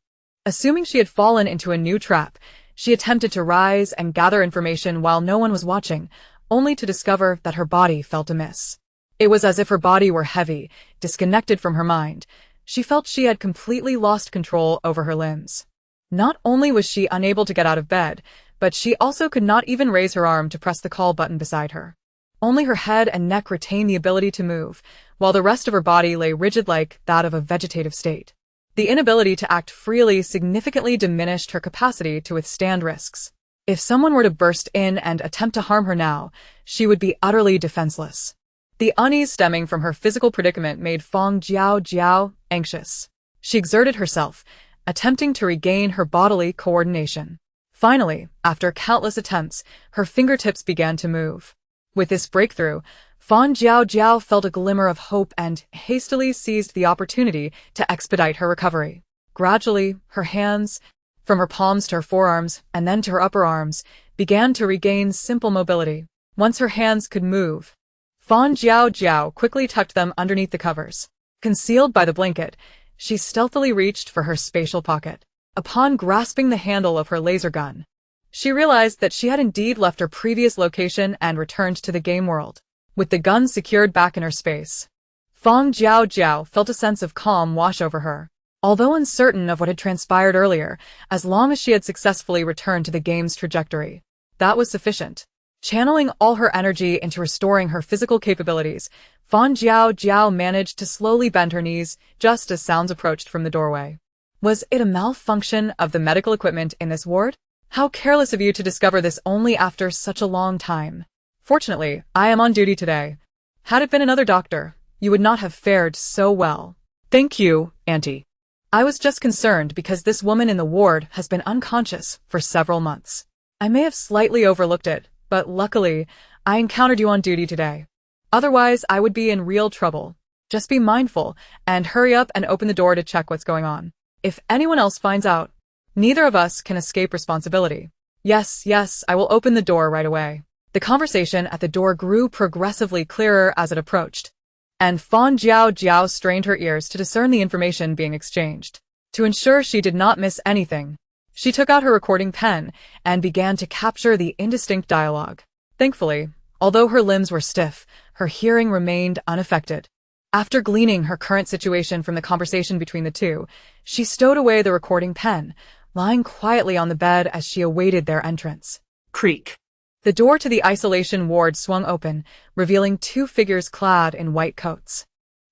Assuming she had fallen into a new trap, she attempted to rise and gather information while no one was watching, only to discover that her body felt amiss. It was as if her body were heavy, disconnected from her mind. She felt she had completely lost control over her limbs. Not only was she unable to get out of bed, but she also could not even raise her arm to press the call button beside her. Only her head and neck retained the ability to move, while the rest of her body lay rigid like that of a vegetative state. The inability to act freely significantly diminished her capacity to withstand risks. If someone were to burst in and attempt to harm her now, she would be utterly defenseless. The unease stemming from her physical predicament made Fang Jiaojiao anxious. She exerted herself, attempting to regain her bodily coordination. Finally, after countless attempts, her fingertips began to move. With this breakthrough, Fang Jiaojiao felt a glimmer of hope and hastily seized the opportunity to expedite her recovery. Gradually, her hands, from her palms to her forearms and then to her upper arms, began to regain simple mobility. Once her hands could move, Fang Jiaojiao quickly tucked them underneath the covers. Concealed by the blanket, she stealthily reached for her spatial pocket. Upon grasping the handle of her laser gun, she realized that she had indeed left her previous location and returned to the game world. With the gun secured back in her space, Fang Jiaojiao felt a sense of calm wash over her. Although uncertain of what had transpired earlier, as long as she had successfully returned to the game's trajectory, that was sufficient. Channeling all her energy into restoring her physical capabilities, Fang Jiaojiao managed to slowly bend her knees just as sounds approached from the doorway. Was it a malfunction of the medical equipment in this ward? How careless of you to discover this only after such a long time. Fortunately, I am on duty today. Had it been another doctor, you would not have fared so well. Thank you, Auntie. I was just concerned because this woman in the ward has been unconscious for several months. I may have slightly overlooked it, but luckily, I encountered you on duty today. Otherwise, I would be in real trouble. Just be mindful, and hurry up and open the door to check what's going on. If anyone else finds out, neither of us can escape responsibility. Yes, I will open the door right away. The conversation at the door grew progressively clearer as it approached, and Fang Jiaojiao strained her ears to discern the information being exchanged. To ensure she did not miss anything, she took out her recording pen and began to capture the indistinct dialogue. Thankfully, although her limbs were stiff, her hearing remained unaffected. After gleaning her current situation from the conversation between the two, she stowed away the recording pen, lying quietly on the bed as she awaited their entrance. Creak. The door to the isolation ward swung open, revealing two figures clad in white coats.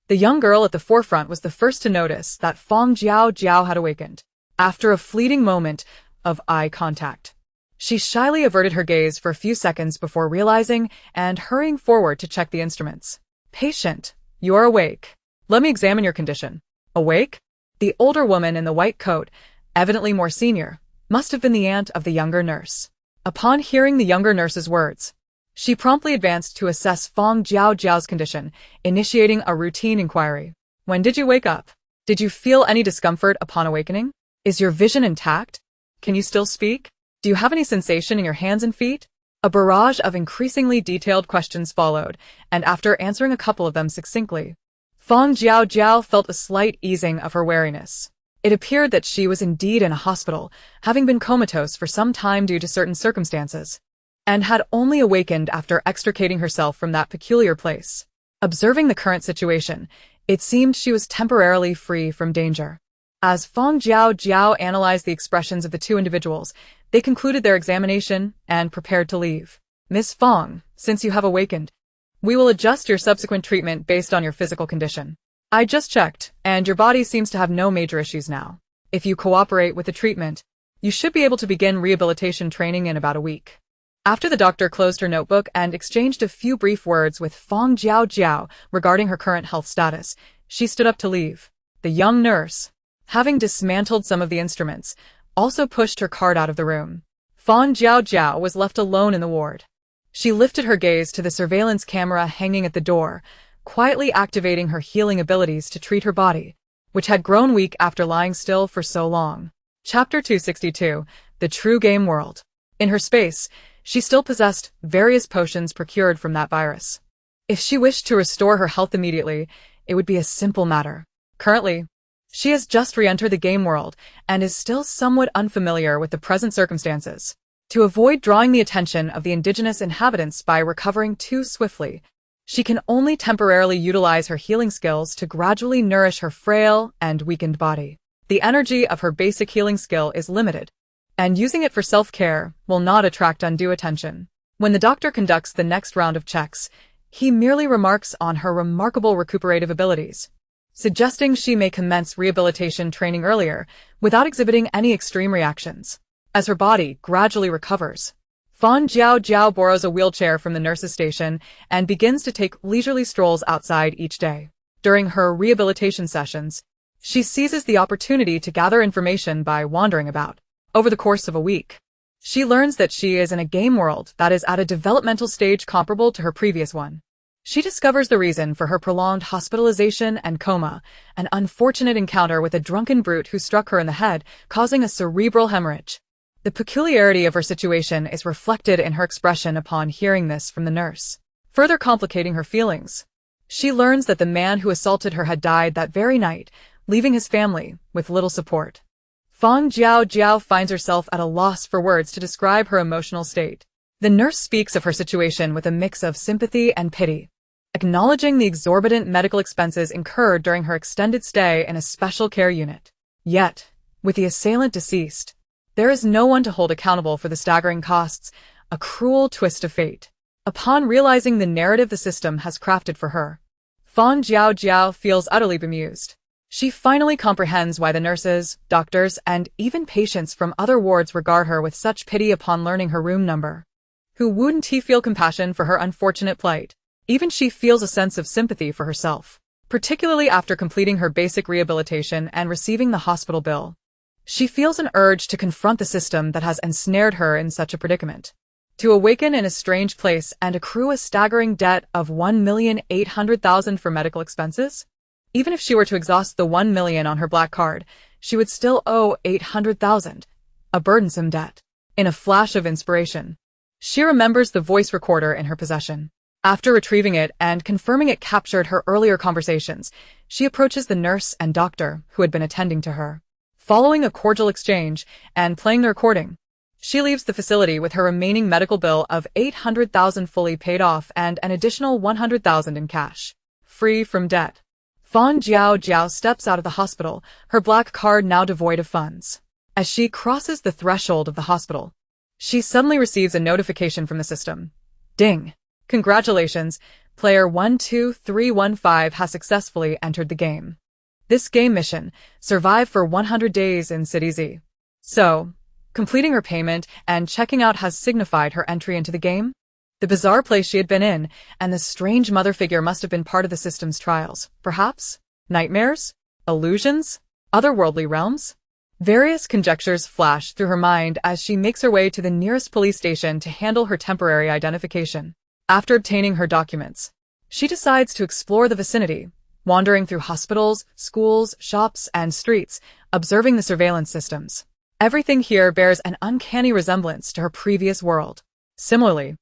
The young girl at the forefront was the first to notice that Fang Jiaojiao had awakened. After a fleeting moment of eye contact, she shyly averted her gaze for a few seconds before realizing and hurrying forward to check the instruments. Patient, you're awake. Let me examine your condition. Awake? The older woman in the white coat, evidently more senior, must have been the aunt of the younger nurse. Upon hearing the younger nurse's words, she promptly advanced to assess Fang Jiaojiao's condition, initiating a routine inquiry. When did you wake up? Did you feel any discomfort upon awakening? Is your vision intact? Can you still speak? Do you have any sensation in your hands and feet? A barrage of increasingly detailed questions followed, and after answering a couple of them succinctly, Fang Jiaojiao felt a slight easing of her wariness. It appeared that she was indeed in a hospital, having been comatose for some time due to certain circumstances, and had only awakened after extricating herself from that peculiar place. Observing the current situation, it seemed she was temporarily free from danger. As Fang Jiaojiao analyzed the expressions of the two individuals, They concluded their examination and prepared to leave. Miss Fang, since you have awakened, we will adjust your subsequent treatment based on your physical condition. I just checked, and your body seems to have no major issues now. If you cooperate with the treatment, you should be able to begin rehabilitation training in about a week. After the doctor closed her notebook and exchanged a few brief words with Fang Jiaojiao regarding her current health status, she stood up to leave. The young nurse, having dismantled some of the instruments, also pushed her cart out of the room. Fang Jiaojiao was left alone in the ward. She lifted her gaze to the surveillance camera hanging at the door, quietly activating her healing abilities to treat her body, which had grown weak after lying still for so long. Chapter 262, The True Game World. In her space, she still possessed various potions procured from that virus. If she wished to restore her health immediately, it would be a simple matter. Currently, she has just re-entered the game world and is still somewhat unfamiliar with the present circumstances. To avoid drawing the attention of the indigenous inhabitants by recovering too swiftly, she can only temporarily utilize her healing skills to gradually nourish her frail and weakened body. The energy of her basic healing skill is limited, and using it for self-care will not attract undue attention. When the doctor conducts the next round of checks, he merely remarks on her remarkable recuperative abilities, suggesting she may commence rehabilitation training earlier without exhibiting any extreme reactions. As her body gradually recovers, Fang Jiaojiao borrows a wheelchair from the nurse's station and begins to take leisurely strolls outside each day. During her rehabilitation sessions, she seizes the opportunity to gather information by wandering about. Over the course of a week, she learns that she is in a game world that is at a developmental stage comparable to her previous one. She discovers the reason for her prolonged hospitalization and coma, an unfortunate encounter with a drunken brute who struck her in the head, causing a cerebral hemorrhage. The peculiarity of her situation is reflected in her expression upon hearing this from the nurse. Further complicating her feelings, she learns that the man who assaulted her had died that very night, leaving his family with little support. Fang Jiaojiao finds herself at a loss for words to describe her emotional state. The nurse speaks of her situation with a mix of sympathy and pity, acknowledging the exorbitant medical expenses incurred during her extended stay in a special care unit. Yet, with the assailant deceased, there is no one to hold accountable for the staggering costs, a cruel twist of fate. Upon realizing the narrative the system has crafted for her, Fang Jiaojiao feels utterly bemused. She finally comprehends why the nurses, doctors, and even patients from other wards regard her with such pity upon learning her room number. Who wouldn't he feel compassion for her unfortunate plight? Even she feels a sense of sympathy for herself, particularly after completing her basic rehabilitation and receiving the hospital bill. She feels an urge to confront the system that has ensnared her in such a predicament. To awaken in a strange place and accrue a staggering debt of 1,800,000 for medical expenses? Even if she were to exhaust the 1 million on her black card, she would still owe 800,000, a burdensome debt. In a flash of inspiration, she remembers the voice recorder in her possession. After retrieving it and confirming it captured her earlier conversations, she approaches the nurse and doctor who had been attending to her. Following a cordial exchange and playing the recording, she leaves the facility with her remaining medical bill of 800,000 fully paid off and an additional 100,000 in cash. Free from debt, Fang Jiaojiao steps out of the hospital, her black card now devoid of funds. As she crosses the threshold of the hospital, she suddenly receives a notification from the system. Ding! Congratulations, player 12315 has successfully entered the game. This game mission, survive for 100 days in City Z. So, completing her payment and checking out has signified her entry into the game? The bizarre place she had been in, and the strange mother figure must have been part of the system's trials. Perhaps? Nightmares? Illusions? Otherworldly realms? Various conjectures flash through her mind as she makes her way to the nearest police station to handle her temporary identification. After obtaining her documents, she decides to explore the vicinity, wandering through hospitals, schools, shops, and streets, observing the surveillance systems. Everything here bears an uncanny resemblance to her previous world. Similarly,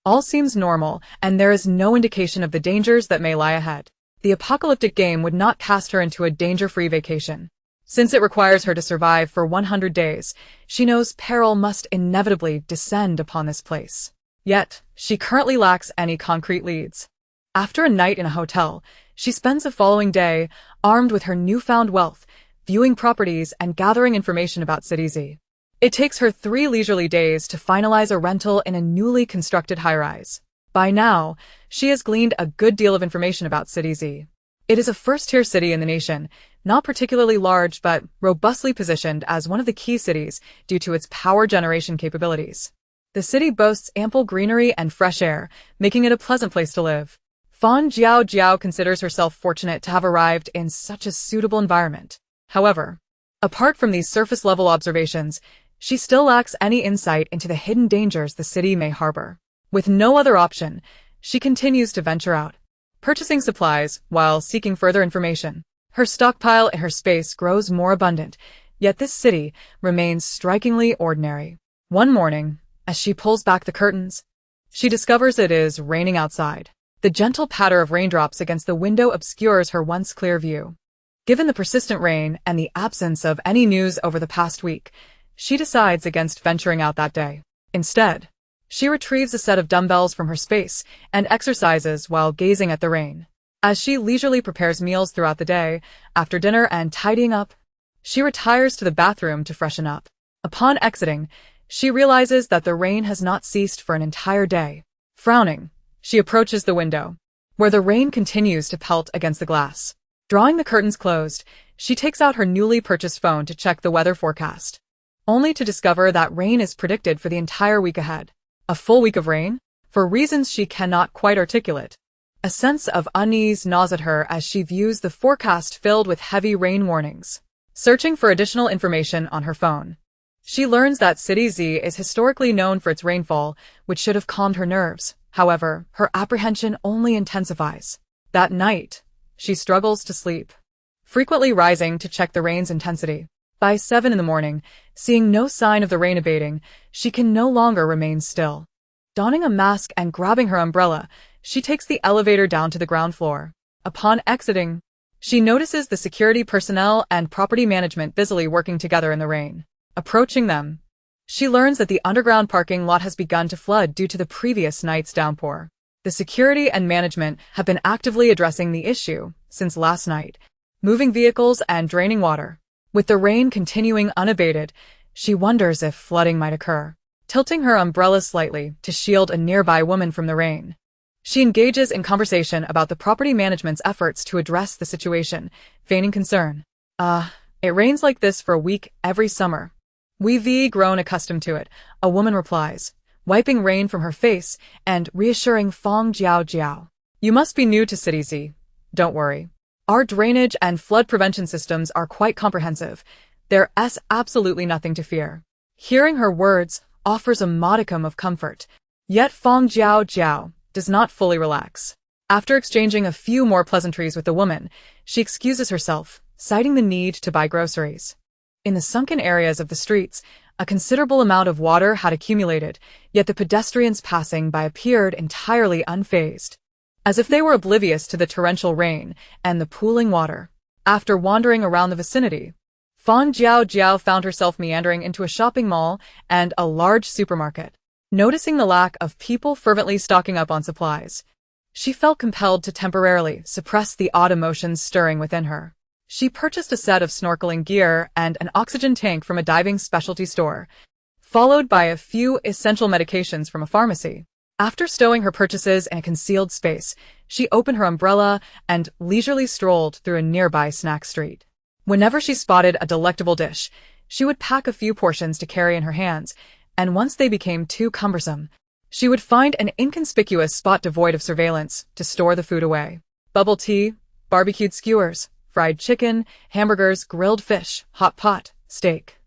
all seems normal, and there is no indication of the dangers that may lie ahead. The apocalyptic game would not cast her into a danger-free vacation. Since it requires her to survive for 100 days, she knows peril must inevitably descend upon this place. Yet, she currently lacks any concrete leads. After a night in a hotel, she spends the following day, armed with her newfound wealth, viewing properties and gathering information about City Z. It takes her 3 leisurely days to finalize a rental in a newly constructed high-rise. By now, she has gleaned a good deal of information about City Z. It is a first-tier city in the nation, not particularly large but robustly positioned as one of the key cities due to its power generation capabilities. The city boasts ample greenery and fresh air, making it a pleasant place to live. Fang Jiaojiao considers herself fortunate to have arrived in such a suitable environment. However, apart from these surface-level observations, she still lacks any insight into the hidden dangers the city may harbor. With no other option, she continues to venture out, purchasing supplies while seeking further information. Her stockpile in her space grows more abundant, yet this city remains strikingly ordinary. One morning, as she pulls back the curtains, she discovers it is raining outside. The gentle patter of raindrops against the window obscures her once clear view. Given the persistent rain and the absence of any news over the past week, she decides against venturing out that day. Instead, she retrieves a set of dumbbells from her space and exercises while gazing at the rain. As she leisurely prepares meals throughout the day, after dinner and tidying up, she retires to the bathroom to freshen up. Upon exiting, she realizes that the rain has not ceased for an entire day. Frowning, she approaches the window, where the rain continues to pelt against the glass. Drawing the curtains closed, she takes out her newly purchased phone to check the weather forecast, only to discover that rain is predicted for the entire week ahead. A full week of rain? For reasons she cannot quite articulate. A sense of unease gnaws at her as she views the forecast filled with heavy rain warnings. Searching for additional information on her phone, she learns that City Z is historically known for its rainfall, which should have calmed her nerves. However, her apprehension only intensifies. That night, she struggles to sleep, frequently rising to check the rain's intensity. By 7 in the morning, seeing no sign of the rain abating, she can no longer remain still. Donning a mask and grabbing her umbrella, she takes the elevator down to the ground floor. Upon exiting, she notices the security personnel and property management busily working together in the rain. Approaching them, she learns that the underground parking lot has begun to flood due to the previous night's downpour. The security and management have been actively addressing the issue since last night, moving vehicles and draining water. With the rain continuing unabated, she wonders if flooding might occur. Tilting her umbrella slightly to shield a nearby woman from the rain, she engages in conversation about the property management's efforts to address the situation, feigning concern. It rains like this for a week every summer. We've grown accustomed to it, a woman replies, wiping rain from her face and reassuring Fang Jiaojiao. You must be new to City Z. Don't worry. Our drainage and flood prevention systems are quite comprehensive. There's absolutely nothing to fear. Hearing her words offers a modicum of comfort. Yet Fang Jiaojiao does not fully relax. After exchanging a few more pleasantries with the woman, she excuses herself, citing the need to buy groceries. In the sunken areas of the streets, a considerable amount of water had accumulated, yet the pedestrians passing by appeared entirely unfazed, as if they were oblivious to the torrential rain and the pooling water. After wandering around the vicinity, Fang Jiaojiao found herself meandering into a shopping mall and a large supermarket. Noticing the lack of people fervently stocking up on supplies, she felt compelled to temporarily suppress the odd emotions stirring within her. She purchased a set of snorkeling gear and an oxygen tank from a diving specialty store, followed by a few essential medications from a pharmacy. After stowing her purchases in a concealed space, she opened her umbrella and leisurely strolled through a nearby snack street. Whenever she spotted a delectable dish, she would pack a few portions to carry in her hands, and once they became too cumbersome, she would find an inconspicuous spot devoid of surveillance to store the food away. Bubble tea, barbecued skewers, fried chicken, hamburgers, grilled fish, hot pot, steak.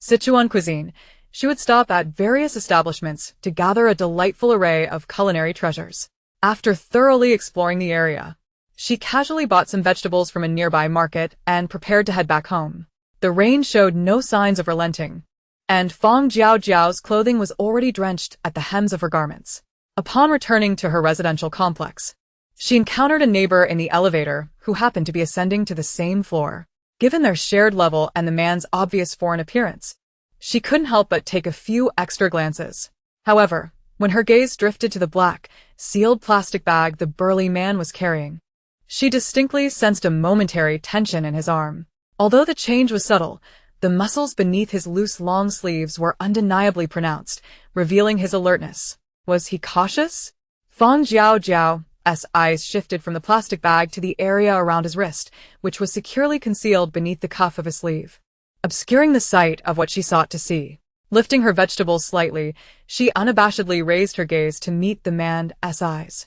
Sichuan cuisine. She would stop at various establishments to gather a delightful array of culinary treasures. After thoroughly exploring the area, she casually bought some vegetables from a nearby market and prepared to head back home. The rain showed no signs of relenting, and Fang Jiaojiao's clothing was already drenched at the hems of her garments. Upon returning to her residential complex, she encountered a neighbor in the elevator who happened to be ascending to the same floor. Given their shared level and the man's obvious foreign appearance, she couldn't help but take a few extra glances. However, when her gaze drifted to the black, sealed plastic bag the burly man was carrying, she distinctly sensed a momentary tension in his arm. Although the change was subtle, The muscles beneath his loose long sleeves were undeniably pronounced, revealing his alertness. Was he cautious? Fang Jiaojiao's eyes shifted from the plastic bag to the area around his wrist, which was securely concealed beneath the cuff of his sleeve, obscuring the sight of what she sought to see. Lifting her vegetables slightly, she unabashedly raised her gaze to meet the man's eyes.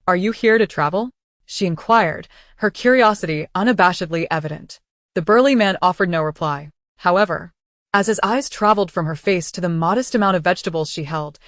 "Are you here to travel?" she inquired, her curiosity unabashedly evident. The burly man offered no reply. However, as his eyes traveled from her face to the modest amount of vegetables she held,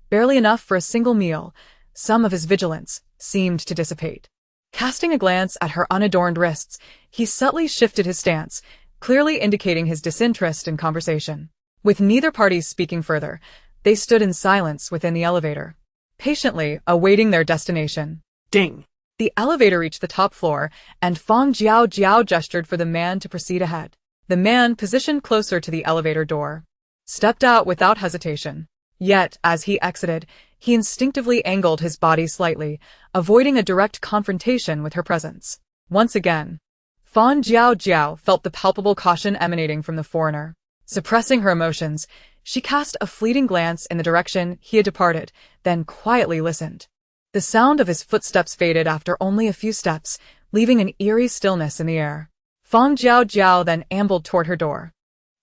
barely enough for a single meal, some of his vigilance seemed to dissipate. Casting a glance at her unadorned wrists, he subtly shifted his stance, clearly indicating his disinterest in conversation. With neither party speaking further, they stood in silence within the elevator, patiently awaiting their destination. Ding! The elevator reached the top floor, and Fang Jiaojiao gestured for the man to proceed ahead. The man, positioned closer to the elevator door, stepped out without hesitation. Yet, as he exited, he instinctively angled his body slightly, avoiding a direct confrontation with her presence. Once again, Fang Jiaojiao felt the palpable caution emanating from the foreigner. Suppressing her emotions, she cast a fleeting glance in the direction he had departed, then quietly listened. The sound of his footsteps faded after only a few steps, leaving an eerie stillness in the air. Fang Jiaojiao then ambled toward her door,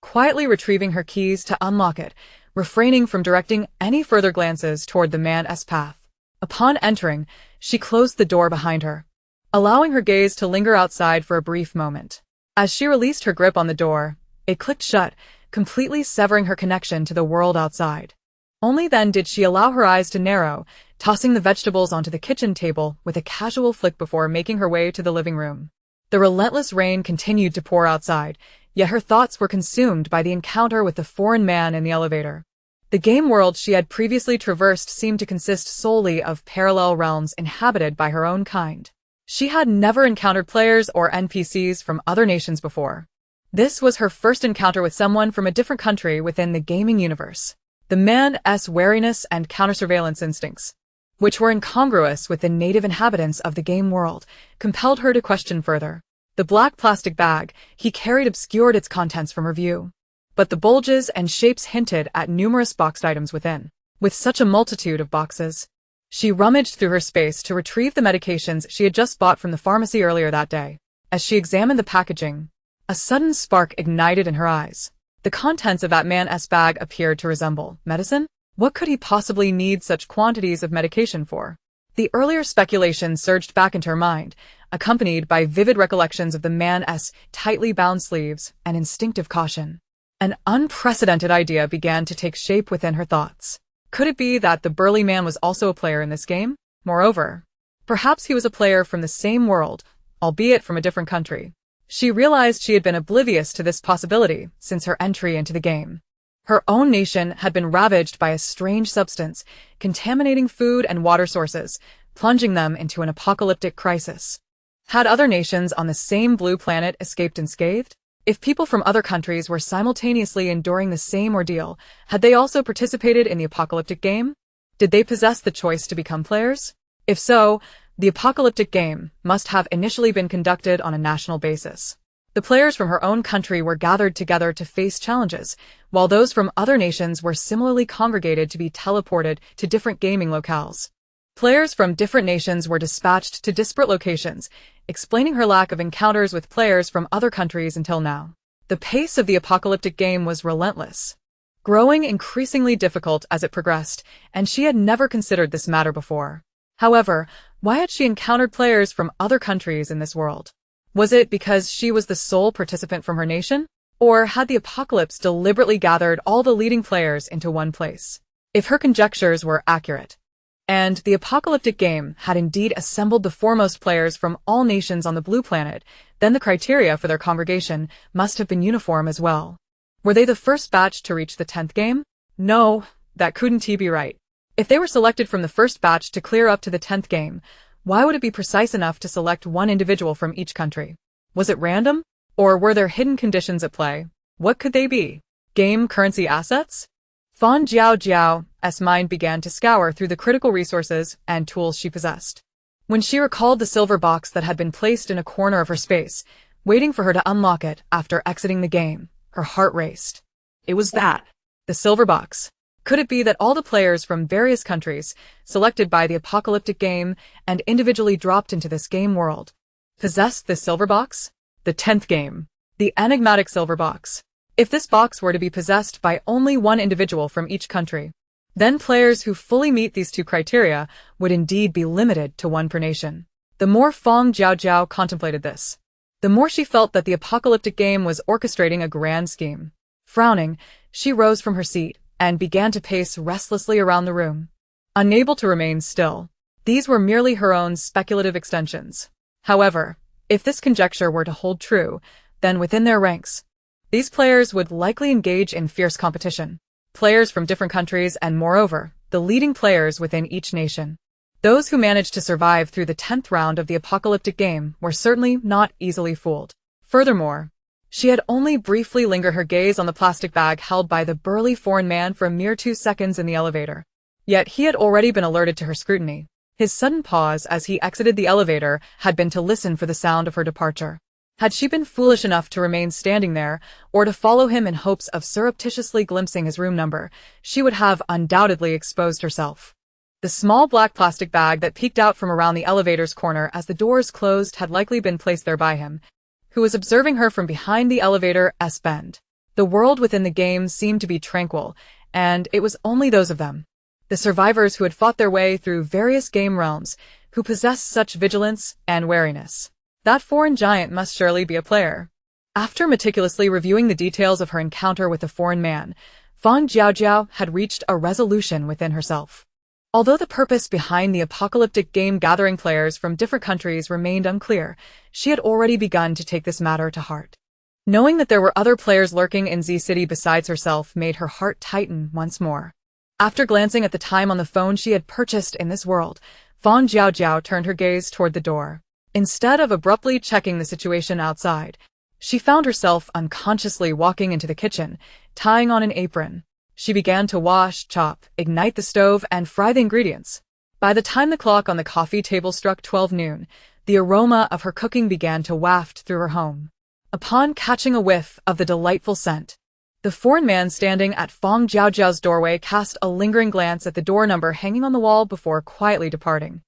quietly retrieving her keys to unlock it, refraining from directing any further glances toward the man's path. Upon entering, she closed the door behind her, allowing her gaze to linger outside for a brief moment. As she released her grip on the door, it clicked shut, completely severing her connection to the world outside. Only then did she allow her eyes to narrow, tossing the vegetables onto the kitchen table with a casual flick before making her way to the living room. The relentless rain continued to pour outside, yet her thoughts were consumed by the encounter with the foreign man in the elevator. The game world she had previously traversed seemed to consist solely of parallel realms inhabited by her own kind. She had never encountered players or NPCs from other nations before. This was her first encounter with someone from a different country within the gaming universe. The man's wariness and counter-surveillance instincts, which were incongruous with the native inhabitants of the game world, compelled her to question further. The black plastic bag he carried obscured its contents from her view, but the bulges and shapes hinted at numerous boxed items within. With such a multitude of boxes, she rummaged through her space to retrieve the medications she had just bought from the pharmacy earlier that day. As she examined the packaging, a sudden spark ignited in her eyes. The contents of that man's bag appeared to resemble medicine. What could he possibly need such quantities of medication for? The earlier speculation surged back into her mind, accompanied by vivid recollections of the man's tightly bound sleeves and instinctive caution. An unprecedented idea began to take shape within her thoughts. Could it be that the burly man was also a player in this game? Moreover, perhaps he was a player from the same world, albeit from a different country. She realized she had been oblivious to this possibility since her entry into the game. Her own nation had been ravaged by a strange substance, contaminating food and water sources, plunging them into an apocalyptic crisis. Had other nations on the same blue planet escaped unscathed? If people from other countries were simultaneously enduring the same ordeal, had they also participated in the apocalyptic game? Did they possess the choice to become players? If so, the apocalyptic game must have initially been conducted on a national basis. The players from her own country were gathered together to face challenges, while those from other nations were similarly congregated to be teleported to different gaming locales. Players from different nations were dispatched to disparate locations, explaining her lack of encounters with players from other countries until now. The pace of the apocalyptic game was relentless, growing increasingly difficult as it progressed, and she had never considered this matter before. However, why had she encountered players from other countries in this world? Was it because she was the sole participant from her nation? Or had the apocalypse deliberately gathered all the leading players into one place? If her conjectures were accurate, and the apocalyptic game had indeed assembled the foremost players from all nations on the blue planet, then the criteria for their congregation must have been uniform as well. Were they the first batch to reach the 10th game? No, that couldn't be right. If they were selected from the first batch to clear up to the 10th game, why would it be precise enough to select one individual from each country? Was it random? Or were there hidden conditions at play? What could they be? Game currency assets? Fang Jiaojiao's mind began to scour through the critical resources and tools she possessed. When she recalled the silver box that had been placed in a corner of her space, waiting for her to unlock it after exiting the game, Her heart raced. It was that. The silver box. Could it be that all the players from various countries, selected by the apocalyptic game and individually dropped into this game world, possessed this silver box? The 10th game. The enigmatic silver box. If this box were to be possessed by only one individual from each country, then players who fully meet these two criteria would indeed be limited to one per nation. The more Fang Jiaojiao contemplated this, the more she felt that the apocalyptic game was orchestrating a grand scheme. Frowning, she rose from her seat and began to pace restlessly around the room. Unable to remain still, these were merely her own speculative extensions. However, if this conjecture were to hold true, then within their ranks, these players would likely engage in fierce competition. Players from different countries and, moreover, the leading players within each nation. Those who managed to survive through the 10th round of the apocalyptic game were certainly not easily fooled. Furthermore, she had only briefly lingered her gaze on the plastic bag held by the burly foreign man for a mere 2 seconds in the elevator. Yet he had already been alerted to her scrutiny. His sudden pause as he exited the elevator had been to listen for the sound of her departure. Had she been foolish enough to remain standing there, or to follow him in hopes of surreptitiously glimpsing his room number, she would have undoubtedly exposed herself. The small black plastic bag that peeked out from around the elevator's corner as the doors closed had likely been placed there by him, who was observing her from behind the elevator's bend. The world within the game seemed to be tranquil, and it was only those of them, the survivors who had fought their way through various game realms, who possessed such vigilance and wariness. That foreign giant must surely be a player. After meticulously reviewing the details of her encounter with the foreign man, Fang Jiaojiao had reached a resolution within herself. Although the purpose behind the apocalyptic game gathering players from different countries remained unclear, she had already begun to take this matter to heart. Knowing that there were other players lurking in Z City besides herself made her heart tighten once more. After glancing at the time on the phone she had purchased in this world, Fang Jiaojiao turned her gaze toward the door. Instead of abruptly checking the situation outside, she found herself unconsciously walking into the kitchen, tying on an apron. She began to wash, chop, ignite the stove, and fry the ingredients. By the time the clock on the coffee table struck 12 noon, the aroma of her cooking began to waft through her home. Upon catching a whiff of the delightful scent, the foreign man standing at Fang Jiaojiao's doorway cast a lingering glance at the door number hanging on the wall before quietly departing.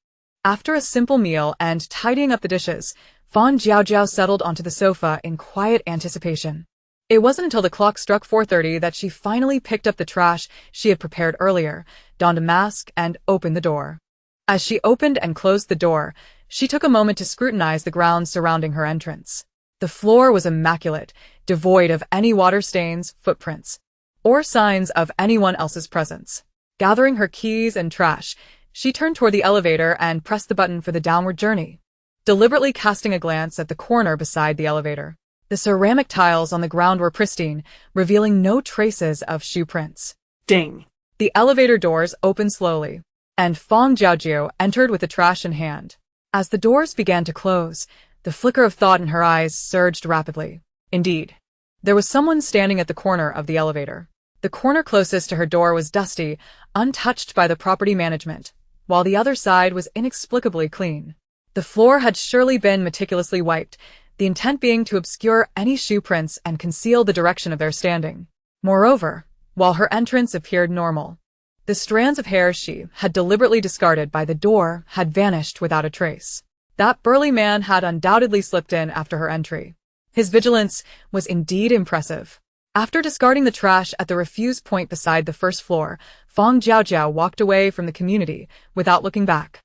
After a simple meal and tidying up the dishes, Fang Jiaojiao settled onto the sofa in quiet anticipation. It wasn't until the clock struck 4:30 that she finally picked up the trash she had prepared earlier, donned a mask, and opened the door. As she opened and closed the door, she took a moment to scrutinize the grounds surrounding her entrance. The floor was immaculate, devoid of any water stains, footprints, or signs of anyone else's presence. Gathering her keys and trash, she turned toward the elevator and pressed the button for the downward journey, deliberately casting a glance at the corner beside the elevator. The ceramic tiles on the ground were pristine, revealing no traces of shoe prints. Ding! The elevator doors opened slowly, and Fang Jiaojiao entered with the trash in hand. As the doors began to close, the flicker of thought in her eyes surged rapidly. Indeed, there was someone standing at the corner of the elevator. The corner closest to her door was dusty, untouched by the property management, while the other side was inexplicably clean. The floor had surely been meticulously wiped, the intent being to obscure any shoe prints and conceal the direction of their standing. Moreover, while her entrance appeared normal, the strands of hair she had deliberately discarded by the door had vanished without a trace. That burly man had undoubtedly slipped in after her entry. His vigilance was indeed impressive. After discarding the trash at the refuse point beside the first floor, Fang Jiaojiao walked away from the community without looking back.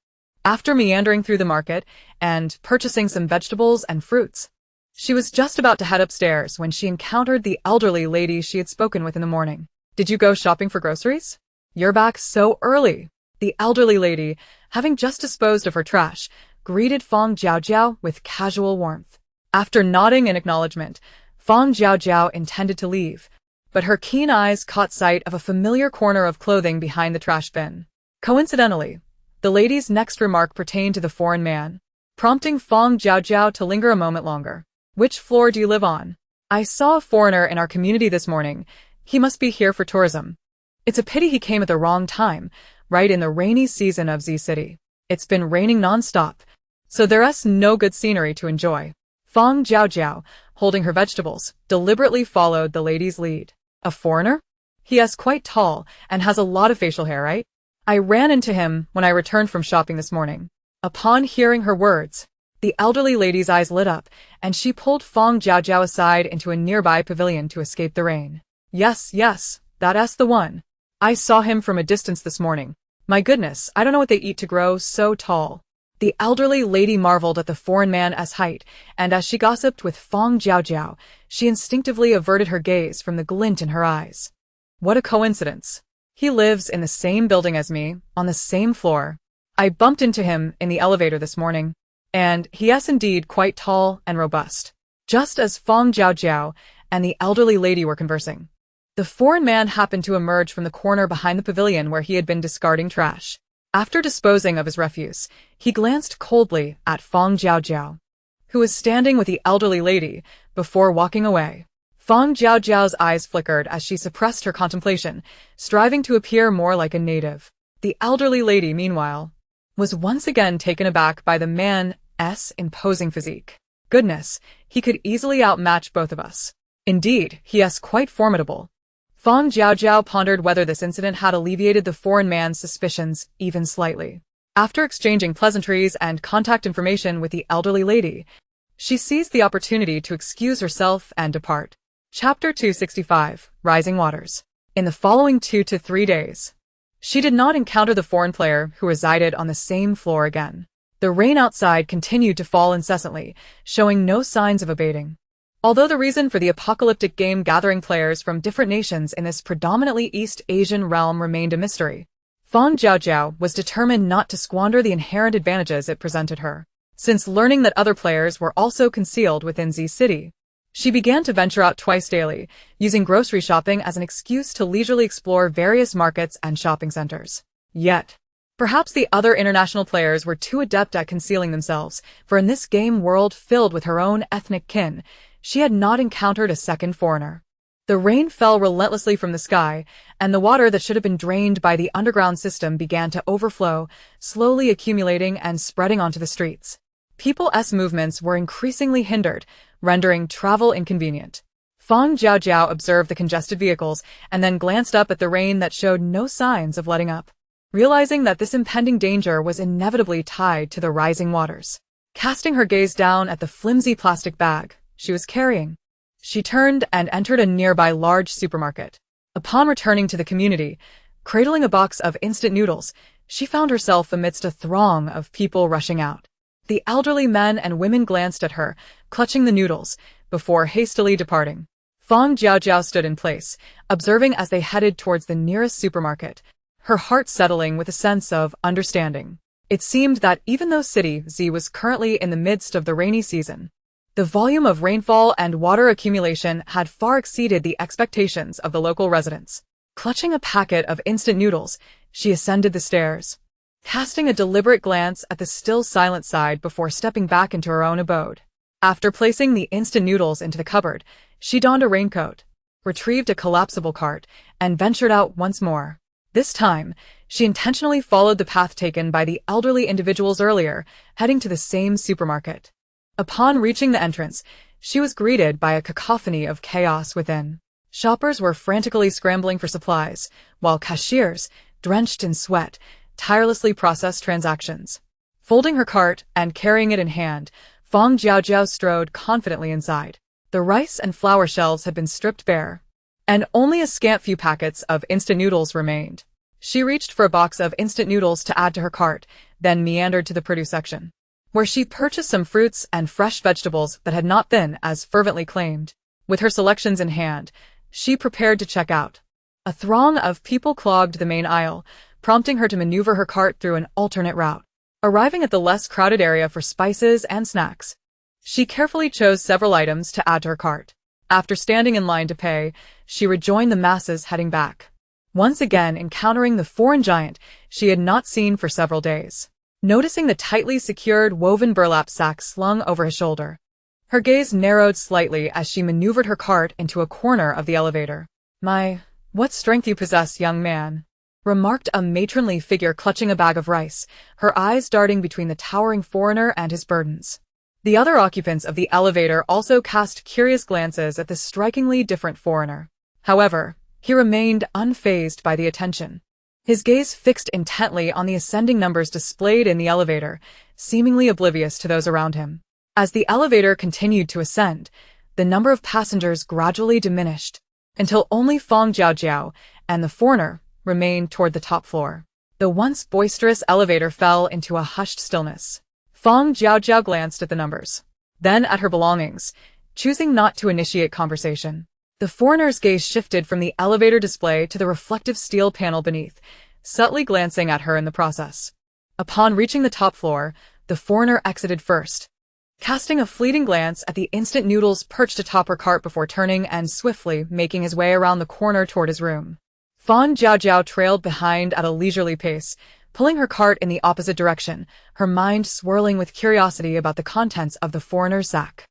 After meandering through the market and purchasing some vegetables and fruits, she was just about to head upstairs when she encountered the elderly lady she had spoken with in the morning. "Did you go shopping for groceries? You're back so early." The elderly lady, having just disposed of her trash, greeted Fang Jiaojiao with casual warmth. After nodding in acknowledgement, Fang Jiaojiao intended to leave, but her keen eyes caught sight of a familiar corner of clothing behind the trash bin. Coincidentally, the lady's next remark pertained to the foreign man, prompting Fang Jiaojiao to linger a moment longer. "Which floor do you live on? I saw a foreigner in our community this morning. He must be here for tourism. It's a pity he came at the wrong time, right in the rainy season of Z City. It's been raining non-stop, so there's no good scenery to enjoy." Fang Jiaojiao, holding her vegetables, deliberately followed the lady's lead. A foreigner? He is quite tall and has a lot of facial hair, right? I ran into him when I returned from shopping this morning. Upon hearing her words, the elderly lady's eyes lit up, and she pulled Fang Jiaojiao aside into a nearby pavilion to escape the rain. Yes, that's the one. I saw him from a distance this morning. My goodness, I don't know what they eat to grow so tall. The elderly lady marveled at the foreign man's height, and as she gossiped with Fang Jiaojiao, she instinctively averted her gaze from the glint in her eyes. What a coincidence. He lives in the same building as me, on the same floor. I bumped into him in the elevator this morning, and he is indeed quite tall and robust. Just as Fang Jiaojiao and the elderly lady were conversing, the foreign man happened to emerge from the corner behind the pavilion where he had been discarding trash. After disposing of his refuse, he glanced coldly at Fang Jiaojiao, who was standing with the elderly lady, before walking away. Fang Jiaojiao's eyes flickered as she suppressed her contemplation, striving to appear more like a native. The elderly lady, meanwhile, was once again taken aback by the man's imposing physique. Goodness, he could easily outmatch both of us. Indeed, he is quite formidable. Fang Jiaojiao pondered whether this incident had alleviated the foreign man's suspicions even slightly. After exchanging pleasantries and contact information with the elderly lady, she seized the opportunity to excuse herself and depart. Chapter 265, Rising Waters. In the following 2 to 3 days, she did not encounter the foreign player who resided on the same floor again. The rain outside continued to fall incessantly, showing no signs of abating. Although the reason for the apocalyptic game gathering players from different nations in this predominantly East Asian realm remained a mystery, Fang Jiaojiao was determined not to squander the inherent advantages it presented her. Since learning that other players were also concealed within Z City, she began to venture out twice daily, using grocery shopping as an excuse to leisurely explore various markets and shopping centers. Yet, perhaps the other international players were too adept at concealing themselves, for in this game world filled with her own ethnic kin, she had not encountered a second foreigner. The rain fell relentlessly from the sky, and the water that should have been drained by the underground system began to overflow, slowly accumulating and spreading onto the streets. People's movements were increasingly hindered, rendering travel inconvenient. Fang Jiaojiao observed the congested vehicles and then glanced up at the rain that showed no signs of letting up. Realizing that this impending danger was inevitably tied to the rising waters, casting her gaze down at the flimsy plastic bag she was carrying, she turned and entered a nearby large supermarket. Upon returning to the community, cradling a box of instant noodles, she found herself amidst a throng of people rushing out. The elderly men and women glanced at her, clutching the noodles, before hastily departing. Fang Jiaojiao stood in place, observing as they headed towards the nearest supermarket, her heart settling with a sense of understanding. It seemed that even though City Z was currently in the midst of the rainy season, the volume of rainfall and water accumulation had far exceeded the expectations of the local residents. Clutching a packet of instant noodles, she ascended the stairs, casting a deliberate glance at the still silent side before stepping back into her own abode. After placing the instant noodles into the cupboard, she donned a raincoat, retrieved a collapsible cart, and ventured out once more. This time, she intentionally followed the path taken by the elderly individuals earlier, heading to the same supermarket. Upon reaching the entrance, she was greeted by a cacophony of chaos within. Shoppers were frantically scrambling for supplies, while cashiers, drenched in sweat, tirelessly processed transactions. Folding her cart and carrying it in hand, Fang Jiaojiao strode confidently inside. The rice and flour shelves had been stripped bare, and only a scant few packets of instant noodles remained. She reached for a box of instant noodles to add to her cart, then meandered to the produce section, where she purchased some fruits and fresh vegetables that had not been as fervently claimed. With her selections in hand, she prepared to check out. A throng of people clogged the main aisle, prompting her to maneuver her cart through an alternate route. Arriving at the less crowded area for spices and snacks, she carefully chose several items to add to her cart. After standing in line to pay, she rejoined the masses heading back, once again encountering the foreign giant she had not seen for several days. Noticing the tightly secured woven burlap sack slung over his shoulder, her gaze narrowed slightly as she maneuvered her cart into a corner of the elevator. "My, what strength you possess, young man," remarked a matronly figure clutching a bag of rice, her eyes darting between the towering foreigner and his burdens. The other occupants of the elevator also cast curious glances at the strikingly different foreigner. However, he remained unfazed by the attention. His gaze fixed intently on the ascending numbers displayed in the elevator, seemingly oblivious to those around him. As the elevator continued to ascend, the number of passengers gradually diminished, until only Fang Jiaojiao and the foreigner remained toward the top floor. The once boisterous elevator fell into a hushed stillness. Fang Jiaojiao glanced at the numbers, then at her belongings, choosing not to initiate conversation. The foreigner's gaze shifted from the elevator display to the reflective steel panel beneath, subtly glancing at her in the process. Upon reaching the top floor, the foreigner exited first, casting a fleeting glance at the instant noodles perched atop her cart before turning and swiftly making his way around the corner toward his room. Fang Jiaojiao trailed behind at a leisurely pace, pulling her cart in the opposite direction, her mind swirling with curiosity about the contents of the foreigner's sack.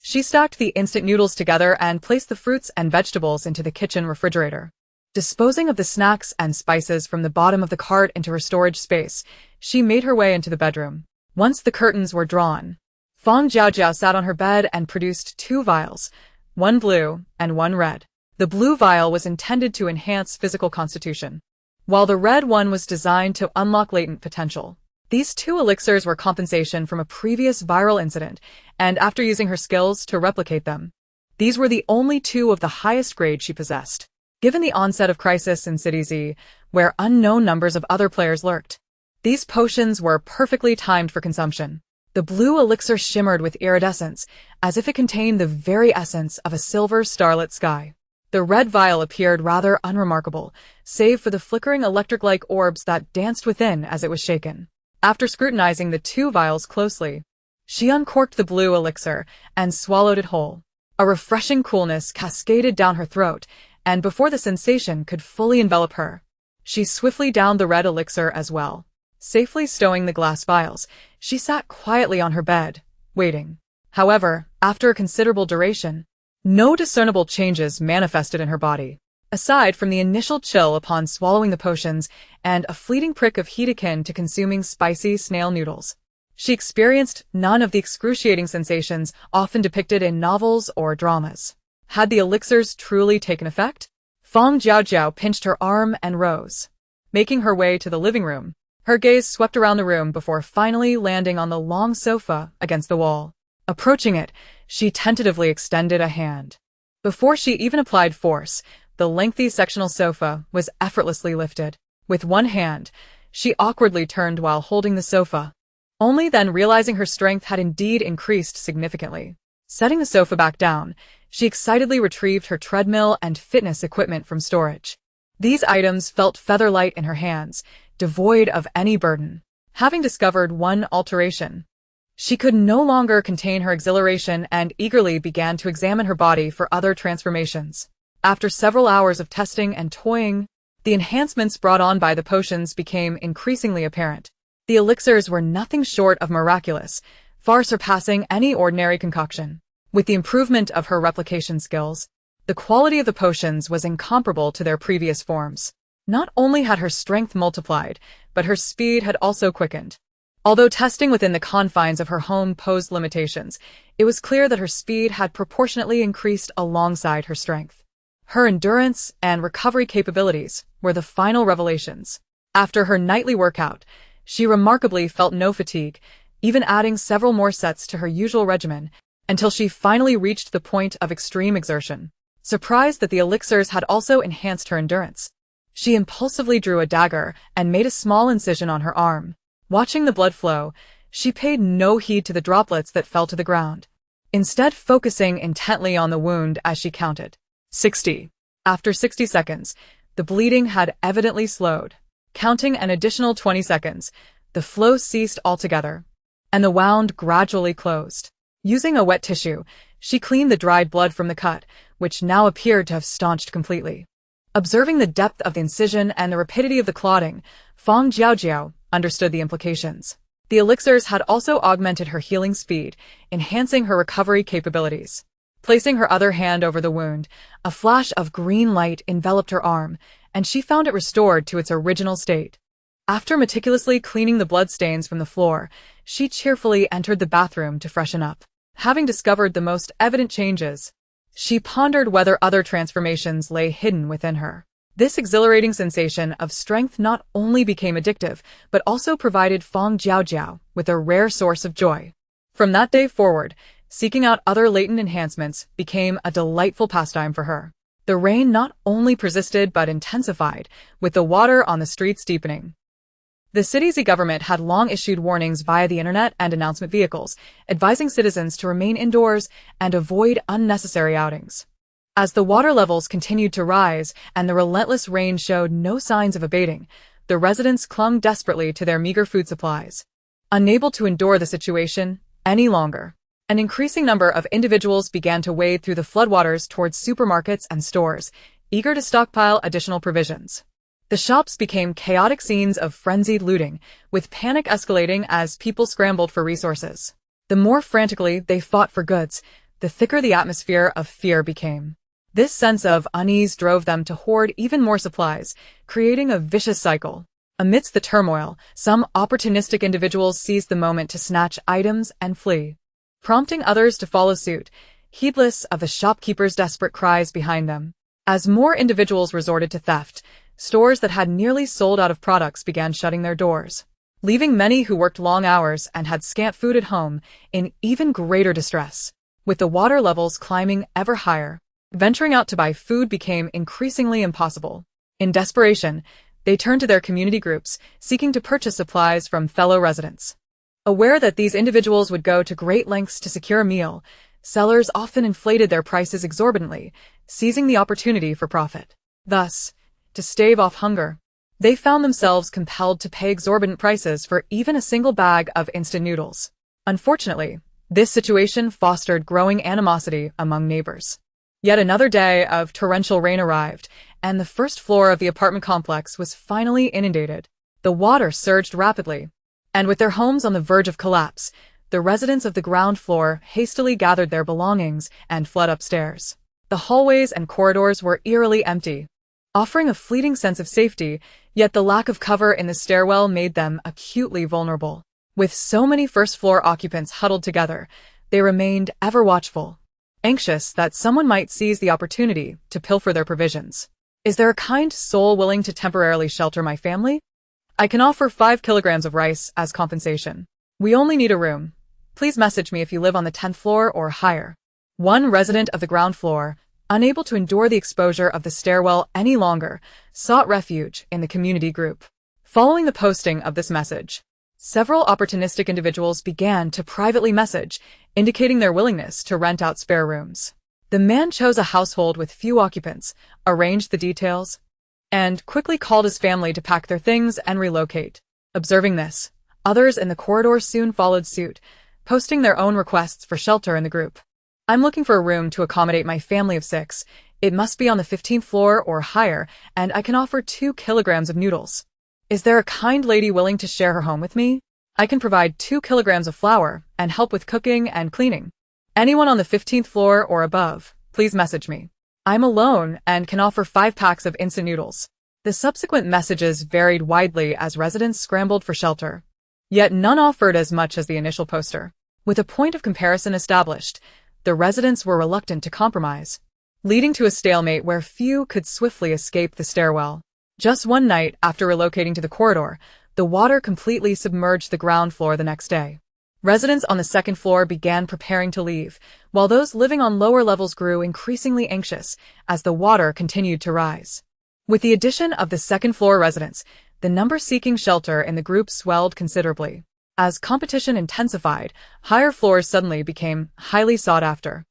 She stacked the instant noodles together and placed the fruits and vegetables into the kitchen refrigerator. Disposing of the snacks and spices from the bottom of the cart into her storage space, she made her way into the bedroom. Once the curtains were drawn, Fang Jiaojiao sat on her bed and produced 2 vials, one blue and one red. The blue vial was intended to enhance physical constitution, while the red one was designed to unlock latent potential. These 2 elixirs were compensation from a previous viral incident, and after using her skills to replicate them, these were the only 2 of the highest grade she possessed. Given the onset of crisis in City Z, where unknown numbers of other players lurked, these potions were perfectly timed for consumption. The blue elixir shimmered with iridescence, as if it contained the very essence of a silver starlit sky. The red vial appeared rather unremarkable, save for the flickering electric-like orbs that danced within as it was shaken. After scrutinizing the 2 vials closely, she uncorked the blue elixir and swallowed it whole. A refreshing coolness cascaded down her throat, and before the sensation could fully envelop her, she swiftly downed the red elixir as well. Safely stowing the glass vials, she sat quietly on her bed, waiting. However, after a considerable duration, no discernible changes manifested in her body, aside from the initial chill upon swallowing the potions and a fleeting prick of heat akin to consuming spicy snail noodles. She experienced none of the excruciating sensations often depicted in novels or dramas. Had the elixirs truly taken effect? Fang Jiaojiao pinched her arm and rose. Making her way to the living room, her gaze swept around the room before finally landing on the long sofa against the wall. Approaching it, she tentatively extended a hand. Before she even applied force, the lengthy sectional sofa was effortlessly lifted. With one hand, she awkwardly turned while holding the sofa, only then realizing her strength had indeed increased significantly. Setting the sofa back down, she excitedly retrieved her treadmill and fitness equipment from storage. These items felt feather-light in her hands, devoid of any burden. Having discovered one alteration, she could no longer contain her exhilaration and eagerly began to examine her body for other transformations. After several hours of testing and toying, the enhancements brought on by the potions became increasingly apparent. The elixirs were nothing short of miraculous, far surpassing any ordinary concoction. With the improvement of her replication skills, the quality of the potions was incomparable to their previous forms. Not only had her strength multiplied, but her speed had also quickened. Although testing within the confines of her home posed limitations, it was clear that her speed had proportionately increased alongside her strength. Her endurance and recovery capabilities were the final revelations. After her nightly workout, she remarkably felt no fatigue, even adding several more sets to her usual regimen, until she finally reached the point of extreme exertion. Surprised that the elixirs had also enhanced her endurance, she impulsively drew a dagger and made a small incision on her arm. Watching the blood flow, she paid no heed to the droplets that fell to the ground, instead focusing intently on the wound as she counted. 60. After 60 seconds, the bleeding had evidently slowed. Counting an additional 20 seconds, the flow ceased altogether, and the wound gradually closed. Using a wet tissue, she cleaned the dried blood from the cut, which now appeared to have staunched completely. Observing the depth of the incision and the rapidity of the clotting, Fang Jiaojiao understood the implications. The elixirs had also augmented her healing speed, enhancing her recovery capabilities. Placing her other hand over the wound, a flash of green light enveloped her arm, and she found it restored to its original state. After meticulously cleaning the bloodstains from the floor, she cheerfully entered the bathroom to freshen up. Having discovered the most evident changes, she pondered whether other transformations lay hidden within her. This exhilarating sensation of strength not only became addictive, but also provided Fang Jiaojiao with a rare source of joy. From that day forward, seeking out other latent enhancements became a delightful pastime for her. The rain not only persisted but intensified, with the water on the streets deepening. The city's government had long issued warnings via the internet and announcement vehicles, advising citizens to remain indoors and avoid unnecessary outings. As the water levels continued to rise and the relentless rain showed no signs of abating, the residents clung desperately to their meager food supplies. Unable to endure the situation any longer, an increasing number of individuals began to wade through the floodwaters towards supermarkets and stores, eager to stockpile additional provisions. The shops became chaotic scenes of frenzied looting, with panic escalating as people scrambled for resources. The more frantically they fought for goods, the thicker the atmosphere of fear became. This sense of unease drove them to hoard even more supplies, creating a vicious cycle. Amidst the turmoil, some opportunistic individuals seized the moment to snatch items and flee, prompting others to follow suit, heedless of the shopkeepers' desperate cries behind them. As more individuals resorted to theft, stores that had nearly sold out of products began shutting their doors, leaving many who worked long hours and had scant food at home in even greater distress. With the water levels climbing ever higher, venturing out to buy food became increasingly impossible. In desperation, they turned to their community groups, seeking to purchase supplies from fellow residents. Aware that these individuals would go to great lengths to secure a meal, sellers often inflated their prices exorbitantly, seizing the opportunity for profit. Thus, to stave off hunger, they found themselves compelled to pay exorbitant prices for even a single bag of instant noodles. Unfortunately, this situation fostered growing animosity among neighbors. Yet another day of torrential rain arrived, and the first floor of the apartment complex was finally inundated. The water surged rapidly, and with their homes on the verge of collapse, the residents of the ground floor hastily gathered their belongings and fled upstairs. The hallways and corridors were eerily empty, offering a fleeting sense of safety, yet the lack of cover in the stairwell made them acutely vulnerable. With so many first-floor occupants huddled together, they remained ever watchful, anxious that someone might seize the opportunity to pilfer their provisions. Is there a kind soul willing to temporarily shelter my family? I can offer 5 kilograms of rice as compensation. We only need a room. Please message me if you live on the 10th floor or higher. One resident of the ground floor, unable to endure the exposure of the stairwell any longer, sought refuge in the community group. Following the posting of this message, several opportunistic individuals began to privately message, indicating their willingness to rent out spare rooms. The man chose a household with few occupants, arranged the details, and quickly called his family to pack their things and relocate. Observing this, others in the corridor soon followed suit, posting their own requests for shelter in the group. I'm looking for a room to accommodate my family of 6. It must be on the 15th floor or higher, and I can offer 2 kilograms of noodles. Is there a kind lady willing to share her home with me? I can provide 2 kilograms of flour and help with cooking and cleaning. Anyone on the 15th floor or above, please message me. I'm alone and can offer 5 packs of instant noodles. The subsequent messages varied widely as residents scrambled for shelter. Yet none offered as much as the initial poster. With a point of comparison established, the residents were reluctant to compromise, leading to a stalemate where few could swiftly escape the stairwell. Just one night after relocating to the corridor, the water completely submerged the ground floor the next day. Residents on the 2nd floor began preparing to leave, while those living on lower levels grew increasingly anxious as the water continued to rise. With the addition of the 2nd floor residents, the number seeking shelter in the group swelled considerably. As competition intensified, higher floors suddenly became highly sought after.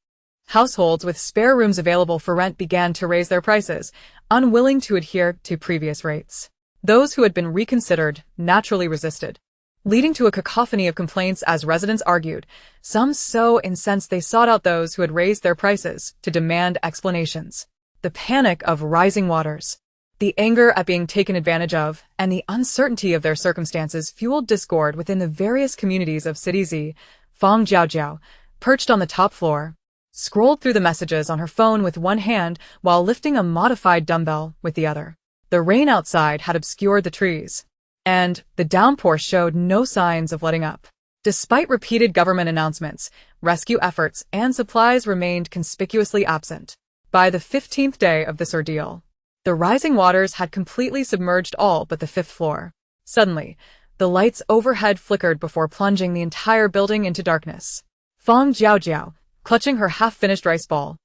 Households with spare rooms available for rent began to raise their prices, unwilling to adhere to previous rates. Those who had been reconsidered naturally resisted, leading to a cacophony of complaints as residents argued, some so incensed they sought out those who had raised their prices to demand explanations. The panic of rising waters, the anger at being taken advantage of, and the uncertainty of their circumstances fueled discord within the various communities of City Z. Fang Jiaojiao, perched on the top floor, scrolled through the messages on her phone with one hand while lifting a modified dumbbell with the other. The rain outside had obscured the trees, and the downpour showed no signs of letting up. Despite repeated government announcements, rescue efforts and supplies remained conspicuously absent. By the 15th day of this ordeal, the rising waters had completely submerged all but the 5th floor. Suddenly, the lights overhead flickered before plunging the entire building into darkness. Fang Jiaojiao, clutching her half-finished rice ball,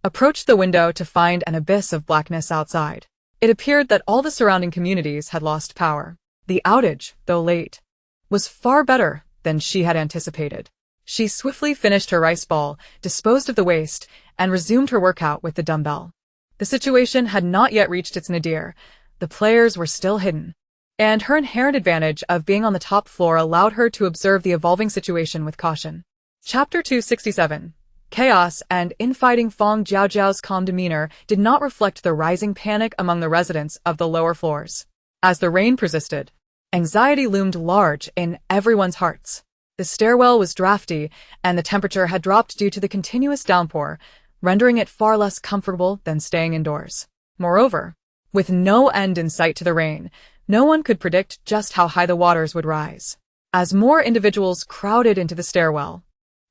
approached the window to find an abyss of blackness outside. It appeared that all the surrounding communities had lost power. The outage, though late, was far better than she had anticipated. She swiftly finished her rice ball, disposed of the waste, and resumed her workout with the dumbbell. The situation had not yet reached its nadir. The players were still hidden, and her inherent advantage of being on the top floor allowed her to observe the evolving situation with caution. Chapter 267. Chaos and infighting. Fang Jiaojiao's calm demeanor did not reflect the rising panic among the residents of the lower floors. As the rain persisted, anxiety loomed large in everyone's hearts. The stairwell was drafty, and the temperature had dropped due to the continuous downpour, rendering it far less comfortable than staying indoors. Moreover, with no end in sight to the rain, no one could predict just how high the waters would rise. As more individuals crowded into the stairwell,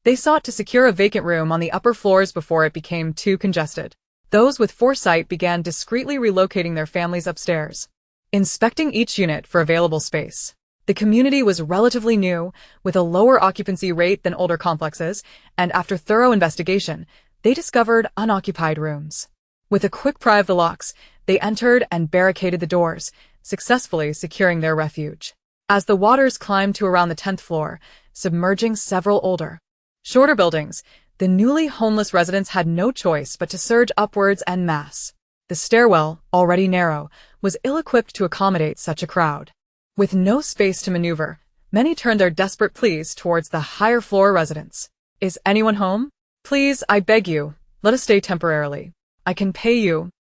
they sought to secure a vacant room on the upper floors before it became too congested. Those with foresight began discreetly relocating their families upstairs, inspecting each unit for available space. The community was relatively new, with a lower occupancy rate than older complexes, and after thorough investigation, they discovered unoccupied rooms. With a quick pry of the locks, they entered and barricaded the doors, successfully securing their refuge. As the waters climbed to around the 10th floor, submerging several older, shorter buildings, the newly homeless residents had no choice but to surge upwards en masse. The stairwell, already narrow, was ill-equipped to accommodate such a crowd. With no space to maneuver, many turned their desperate pleas towards the higher floor residents. "Is anyone home? Please, I beg you, let us stay temporarily. I can pay you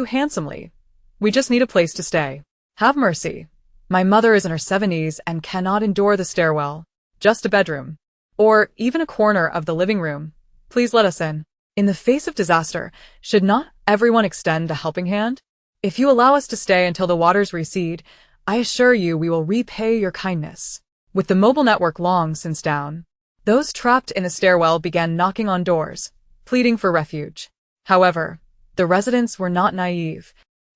handsomely. We just need a place to stay. Have mercy. My mother is in her 70s and cannot endure the stairwell. Just a bedroom, or even a corner of the living room. Please let us in." In the face of disaster, should not everyone extend a helping hand? If you allow us to stay until the waters recede, I assure you we will repay your kindness. With the mobile network long since down, those trapped in the stairwell began knocking on doors, pleading for refuge. However, the residents were not naive.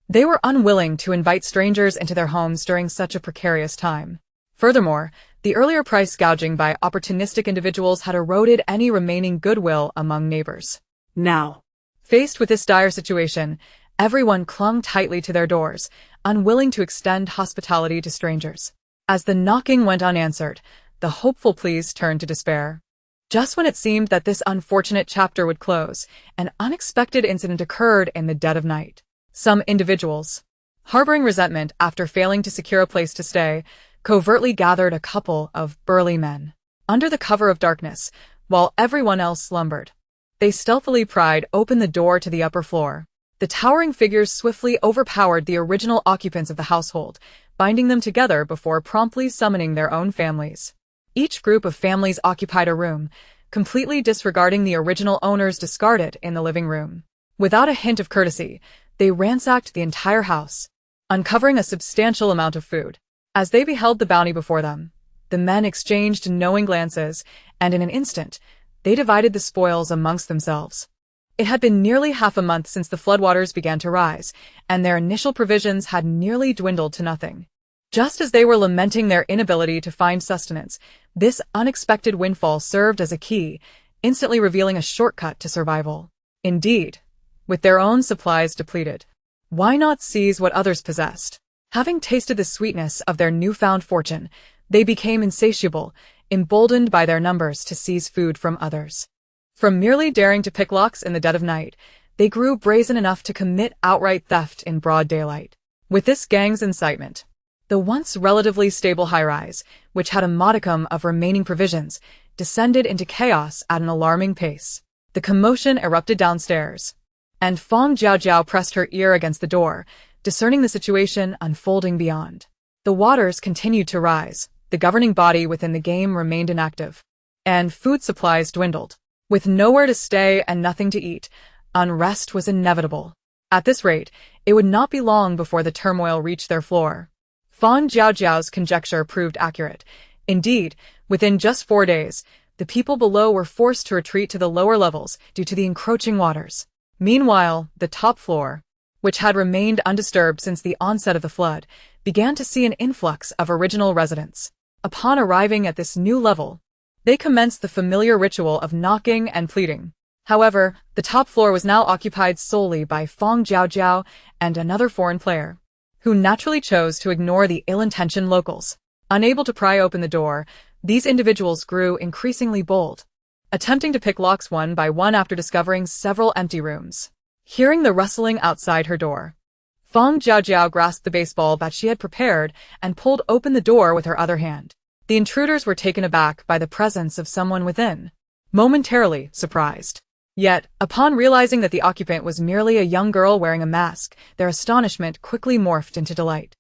They were unwilling to invite strangers into their homes during such a precarious time. Furthermore, the earlier price gouging by opportunistic individuals had eroded any remaining goodwill among neighbors. Now, faced with this dire situation, everyone clung tightly to their doors, unwilling to extend hospitality to strangers. As the knocking went unanswered, the hopeful pleas turned to despair. Just when it seemed that this unfortunate chapter would close, an unexpected incident occurred in the dead of night. Some individuals, harboring resentment after failing to secure a place to stay, covertly gathered a couple of burly men. Under the cover of darkness, while everyone else slumbered, they stealthily pried open the door to the upper floor. The towering figures swiftly overpowered the original occupants of the household, binding them together before promptly summoning their own families. Each group of families occupied a room, completely disregarding the original owners discarded in the living room. Without a hint of courtesy, they ransacked the entire house, uncovering a substantial amount of food. As they beheld the bounty before them, the men exchanged knowing glances, and in an instant, they divided the spoils amongst themselves. It had been nearly half a month since the floodwaters began to rise, and their initial provisions had nearly dwindled to nothing. Just as they were lamenting their inability to find sustenance, this unexpected windfall served as a key, instantly revealing a shortcut to survival. Indeed, with their own supplies depleted, why not seize what others possessed? Having tasted the sweetness of their newfound fortune, they became insatiable, emboldened by their numbers to seize food from others. From merely daring to pick locks in the dead of night, they grew brazen enough to commit outright theft in broad daylight. With this gang's incitement, the once relatively stable high-rise, which had a modicum of remaining provisions, descended into chaos at an alarming pace. The commotion erupted downstairs, and Fang Jiaojiao pressed her ear against the door, discerning the situation unfolding beyond. The waters continued to rise, the governing body within the game remained inactive, and food supplies dwindled. With nowhere to stay and nothing to eat, unrest was inevitable. At this rate, it would not be long before the turmoil reached their floor. Fang Jiaojiao's conjecture proved accurate. Indeed, within just 4 days, the people below were forced to retreat to the lower levels due to the encroaching waters. Meanwhile, the top floor, which had remained undisturbed since the onset of the flood, began to see an influx of original residents. Upon arriving at this new level, they commenced the familiar ritual of knocking and pleading. However, the top floor was now occupied solely by Fang Jiaojiao and another foreign player, who naturally chose to ignore the ill-intentioned locals. Unable to pry open the door, these individuals grew increasingly bold, attempting to pick locks one by one after discovering several empty rooms. Hearing the rustling outside her door, Fang Jiaojiao grasped the baseball bat she had prepared and pulled open the door with her other hand. The intruders were taken aback by the presence of someone within, momentarily surprised. Yet, upon realizing that the occupant was merely a young girl wearing a mask, their astonishment quickly morphed into delight.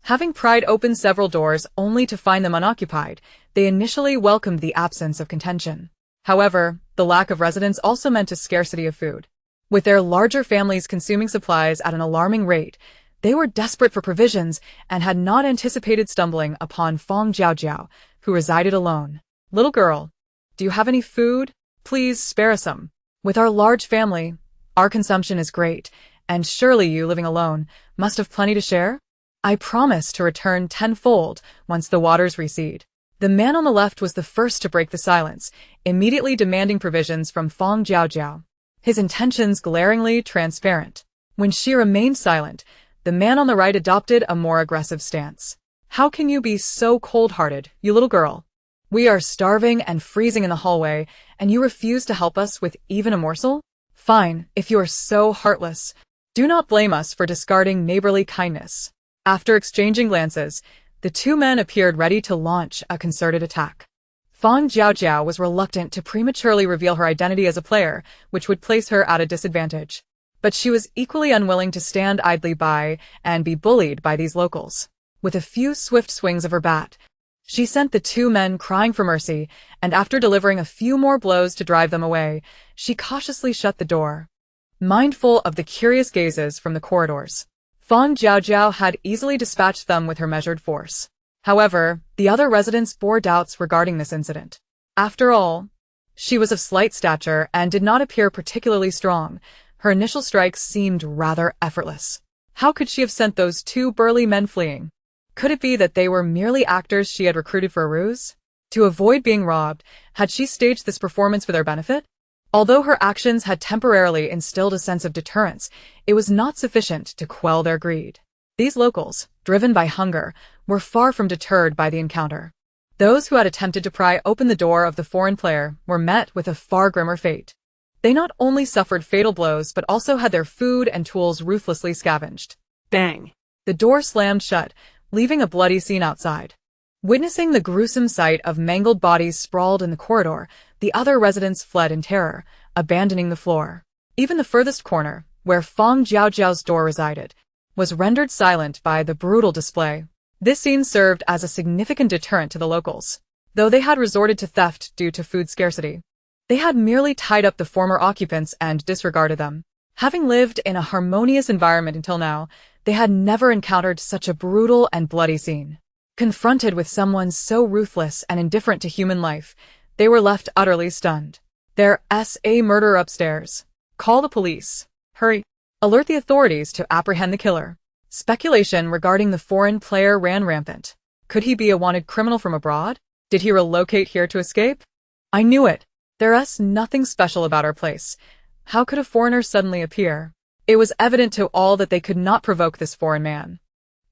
Having pried open several doors only to find them unoccupied, they initially welcomed the absence of contention. However, the lack of residents also meant a scarcity of food. With their larger families consuming supplies at an alarming rate, they were desperate for provisions and had not anticipated stumbling upon Fang Jiaojiao, who resided alone. "Little girl, do you have any food? Please spare us some. With our large family, our consumption is great, and surely you, living alone, must have plenty to share? I promise to return tenfold once the waters recede." The man on the left was the first to break the silence, immediately demanding provisions from Fang Jiaojiao, his intentions glaringly transparent. When she remained silent, the man on the right adopted a more aggressive stance. "How can you be so cold-hearted, you little girl? We are starving and freezing in the hallway, and you refuse to help us with even a morsel? Fine, if you are so heartless, do not blame us for discarding neighborly kindness." After exchanging glances, the two men appeared ready to launch a concerted attack. Fang Jiaojiao was reluctant to prematurely reveal her identity as a player, which would place her at a disadvantage. But she was equally unwilling to stand idly by and be bullied by these locals. With a few swift swings of her bat, she sent the two men crying for mercy, and after delivering a few more blows to drive them away, she cautiously shut the door. Mindful of the curious gazes from the corridors, Fang Jiaojiao had easily dispatched them with her measured force. However, the other residents bore doubts regarding this incident. After all, she was of slight stature and did not appear particularly strong. Her initial strikes seemed rather effortless. How could she have sent those two burly men fleeing? Could it be that they were merely actors she had recruited for a ruse? To avoid being robbed, had she staged this performance for their benefit? Although her actions had temporarily instilled a sense of deterrence, it was not sufficient to quell their greed. These locals, driven by hunger, were far from deterred by the encounter. Those who had attempted to pry open the door of the foreign player were met with a far grimmer fate. They not only suffered fatal blows but also had their food and tools ruthlessly scavenged. Bang! The door slammed shut, leaving a bloody scene outside. Witnessing the gruesome sight of mangled bodies sprawled in the corridor, the other residents fled in terror, abandoning the floor. Even the furthest corner, where Fang Jiaojiao's door resided, was rendered silent by the brutal display. This scene served as a significant deterrent to the locals. Though they had resorted to theft due to food scarcity, they had merely tied up the former occupants and disregarded them. Having lived in a harmonious environment until now, they had never encountered such a brutal and bloody scene. Confronted with someone so ruthless and indifferent to human life, they were left utterly stunned. "There's a murderer upstairs. Call the police. Hurry. Alert the authorities to apprehend the killer." Speculation regarding the foreign player ran rampant. Could he be a wanted criminal from abroad? Did he relocate here to escape? "I knew it. There's nothing special about our place. How could a foreigner suddenly appear?" It was evident to all that they could not provoke this foreign man.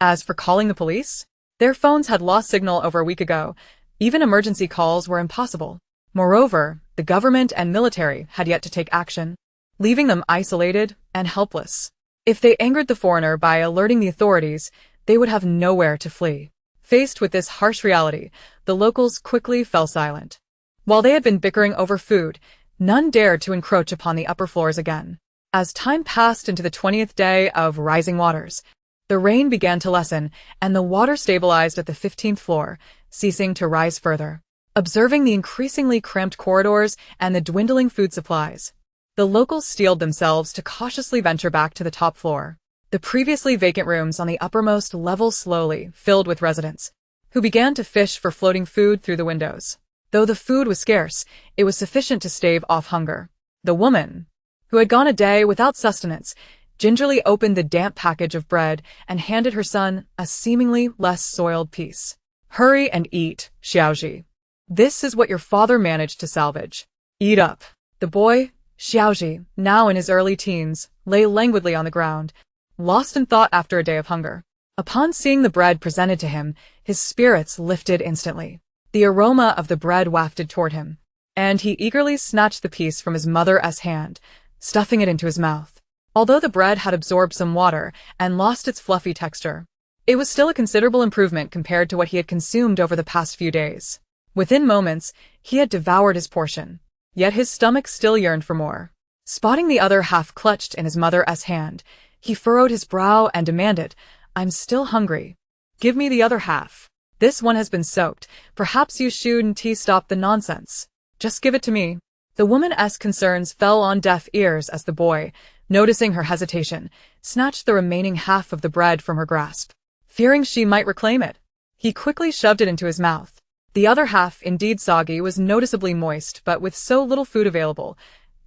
As for calling the police, their phones had lost signal over a week ago. Even emergency calls were impossible. Moreover, the government and military had yet to take action, leaving them isolated and helpless. If they angered the foreigner by alerting the authorities, they would have nowhere to flee. Faced with this harsh reality, the locals quickly fell silent. While they had been bickering over food, none dared to encroach upon the upper floors again. As time passed into the 20th day of rising waters, the rain began to lessen, and the water stabilized at the 15th floor, ceasing to rise further. Observing the increasingly cramped corridors and the dwindling food supplies, the locals steeled themselves to cautiously venture back to the top floor. The previously vacant rooms on the uppermost level slowly filled with residents, who began to fish for floating food through the windows. Though the food was scarce, it was sufficient to stave off hunger. The woman, who had gone a day without sustenance, gingerly opened the damp package of bread and handed her son a seemingly less soiled piece. "Hurry and eat, Xiaoji. This is what your father managed to salvage. Eat up." The boy, Xiaoji, now in his early teens, lay languidly on the ground, lost in thought after a day of hunger. Upon seeing the bread presented to him, his spirits lifted instantly. The aroma of the bread wafted toward him, and he eagerly snatched the piece from his mother's hand, stuffing it into his mouth. Although the bread had absorbed some water and lost its fluffy texture, it was still a considerable improvement compared to what he had consumed over the past few days. Within moments, he had devoured his portion, yet his stomach still yearned for more. Spotting the other half clutched in his mother's hand, he furrowed his brow and demanded, "I'm still hungry. Give me the other half. This one has been soaked. Perhaps you shouldn't stop the nonsense. Just give it to me." The woman's concerns fell on deaf ears as the boy, noticing her hesitation, snatched the remaining half of the bread from her grasp. Fearing she might reclaim it, he quickly shoved it into his mouth. The other half, indeed soggy, was noticeably moist, but with so little food available,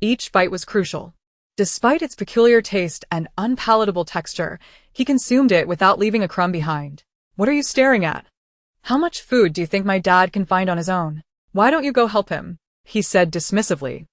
each bite was crucial. Despite its peculiar taste and unpalatable texture, he consumed it without leaving a crumb behind. "What are you staring at? How much food do you think my dad can find on his own? Why don't you go help him?" he said dismissively,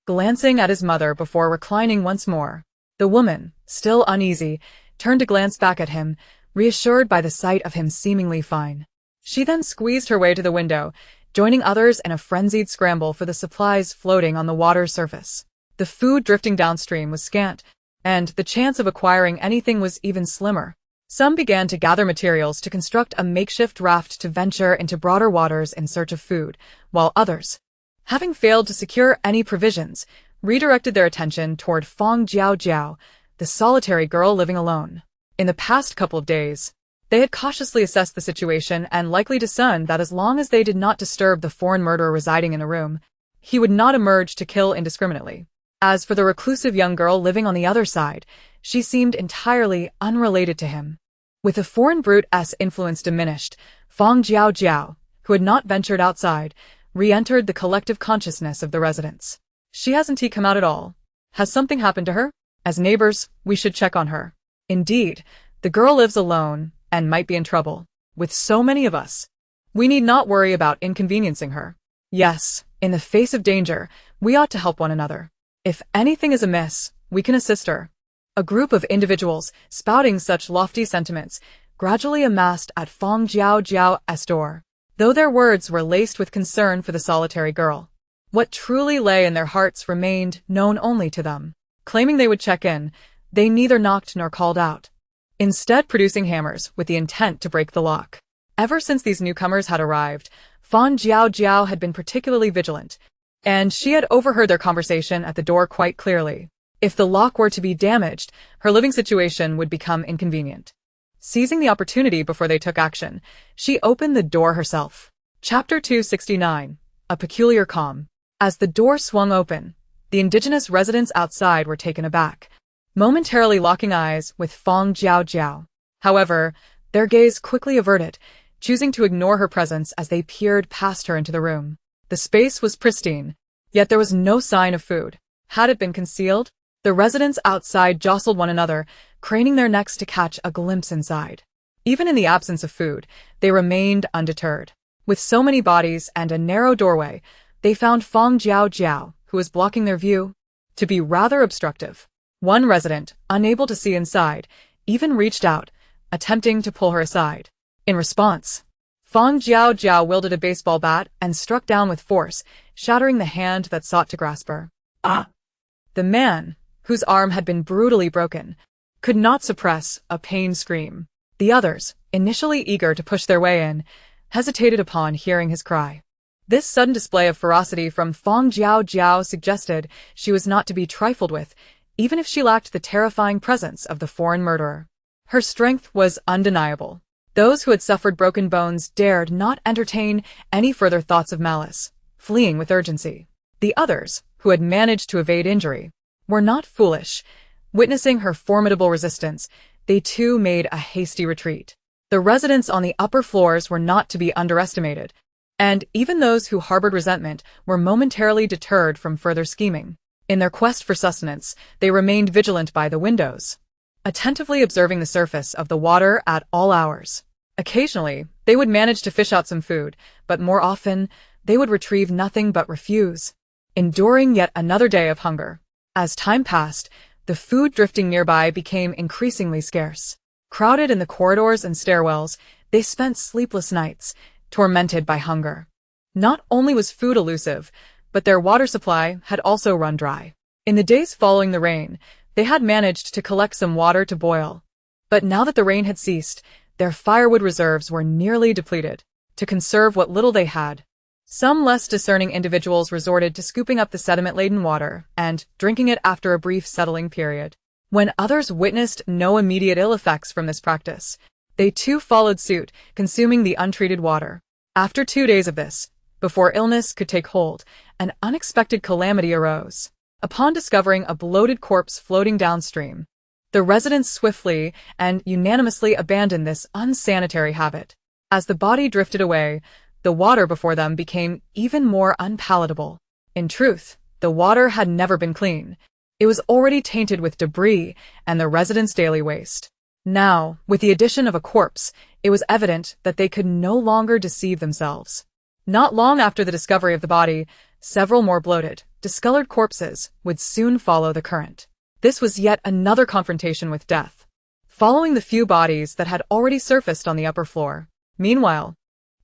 glancing at his mother before reclining once more. The woman, still uneasy, turned to glance back at him, reassured by the sight of him seemingly fine. She then squeezed her way to the window, joining others in a frenzied scramble for the supplies floating on the water's surface. The food drifting downstream was scant, and the chance of acquiring anything was even slimmer. Some began to gather materials to construct a makeshift raft to venture into broader waters in search of food, while others, having failed to secure any provisions, redirected their attention toward Fang Jiaojiao, the solitary girl living alone. In the past couple of days, they had cautiously assessed the situation and likely discerned that as long as they did not disturb the foreign murderer residing in the room, he would not emerge to kill indiscriminately. As for the reclusive young girl living on the other side, she seemed entirely unrelated to him. With the foreign brute's influence diminished, Fang Jiaojiao, who had not ventured outside, re-entered the collective consciousness of the residents. "She hasn't come out at all. Has something happened to her? As neighbors, we should check on her. Indeed, the girl lives alone and might be in trouble. With so many of us, we need not worry about inconveniencing her. Yes, in the face of danger, we ought to help one another. If anything is amiss, we can assist her." A group of individuals, spouting such lofty sentiments, gradually amassed at Fang Jiaojiao's door. Though their words were laced with concern for the solitary girl, what truly lay in their hearts remained known only to them. Claiming they would check in, they neither knocked nor called out, instead producing hammers with the intent to break the lock. Ever since these newcomers had arrived, Fang Jiaojiao had been particularly vigilant, and she had overheard their conversation at the door quite clearly. If the lock were to be damaged, her living situation would become inconvenient. Seizing the opportunity before they took action, she opened the door herself. Chapter 269. A Peculiar Calm. As the door swung open, the indigenous residents outside were taken aback, momentarily locking eyes with Fang Jiaojiao. However, their gaze quickly averted, choosing to ignore her presence as they peered past her into the room. The space was pristine, yet there was no sign of food. Had it been concealed? The residents outside jostled one another, craning their necks to catch a glimpse inside. Even in the absence of food, they remained undeterred. With so many bodies and a narrow doorway, they found Fang Jiaojiao, who was blocking their view, to be rather obstructive. One resident, unable to see inside, even reached out, attempting to pull her aside. In response, Fang Jiaojiao wielded a baseball bat and struck down with force, shattering the hand that sought to grasp her. "Ah!" The man, whose arm had been brutally broken, could not suppress a pained scream. The others, initially eager to push their way in, hesitated upon hearing his cry. This sudden display of ferocity from Fang Jiaojiao suggested she was not to be trifled with, even if she lacked the terrifying presence of the foreign murderer. Her strength was undeniable. Those who had suffered broken bones dared not entertain any further thoughts of malice, fleeing with urgency. The others, who had managed to evade injury, were not foolish. Witnessing her formidable resistance, they too made a hasty retreat. The residents on the upper floors were not to be underestimated, and even those who harbored resentment were momentarily deterred from further scheming. In their quest for sustenance, they remained vigilant by the windows, attentively observing the surface of the water at all hours. Occasionally, they would manage to fish out some food, but more often, they would retrieve nothing but refuse, enduring yet another day of hunger. As time passed, the food drifting nearby became increasingly scarce. Crowded in the corridors and stairwells, they spent sleepless nights, tormented by hunger. Not only was food elusive, but their water supply had also run dry. In the days following the rain, they had managed to collect some water to boil. But now that the rain had ceased, their firewood reserves were nearly depleted. To conserve what little they had, some less discerning individuals resorted to scooping up the sediment-laden water and drinking it after a brief settling period. When others witnessed no immediate ill effects from this practice, they too followed suit, consuming the untreated water. After 2 days of this, before illness could take hold, an unexpected calamity arose. Upon discovering a bloated corpse floating downstream, the residents swiftly and unanimously abandoned this unsanitary habit. As the body drifted away, the water before them became even more unpalatable. In truth, the water had never been clean. It was already tainted with debris and the residents' daily waste. Now, with the addition of a corpse, it was evident that they could no longer deceive themselves. Not long after the discovery of the body, several more bloated, discolored corpses would soon follow the current. This was yet another confrontation with death, following the few bodies that had already surfaced on the upper floor. Meanwhile,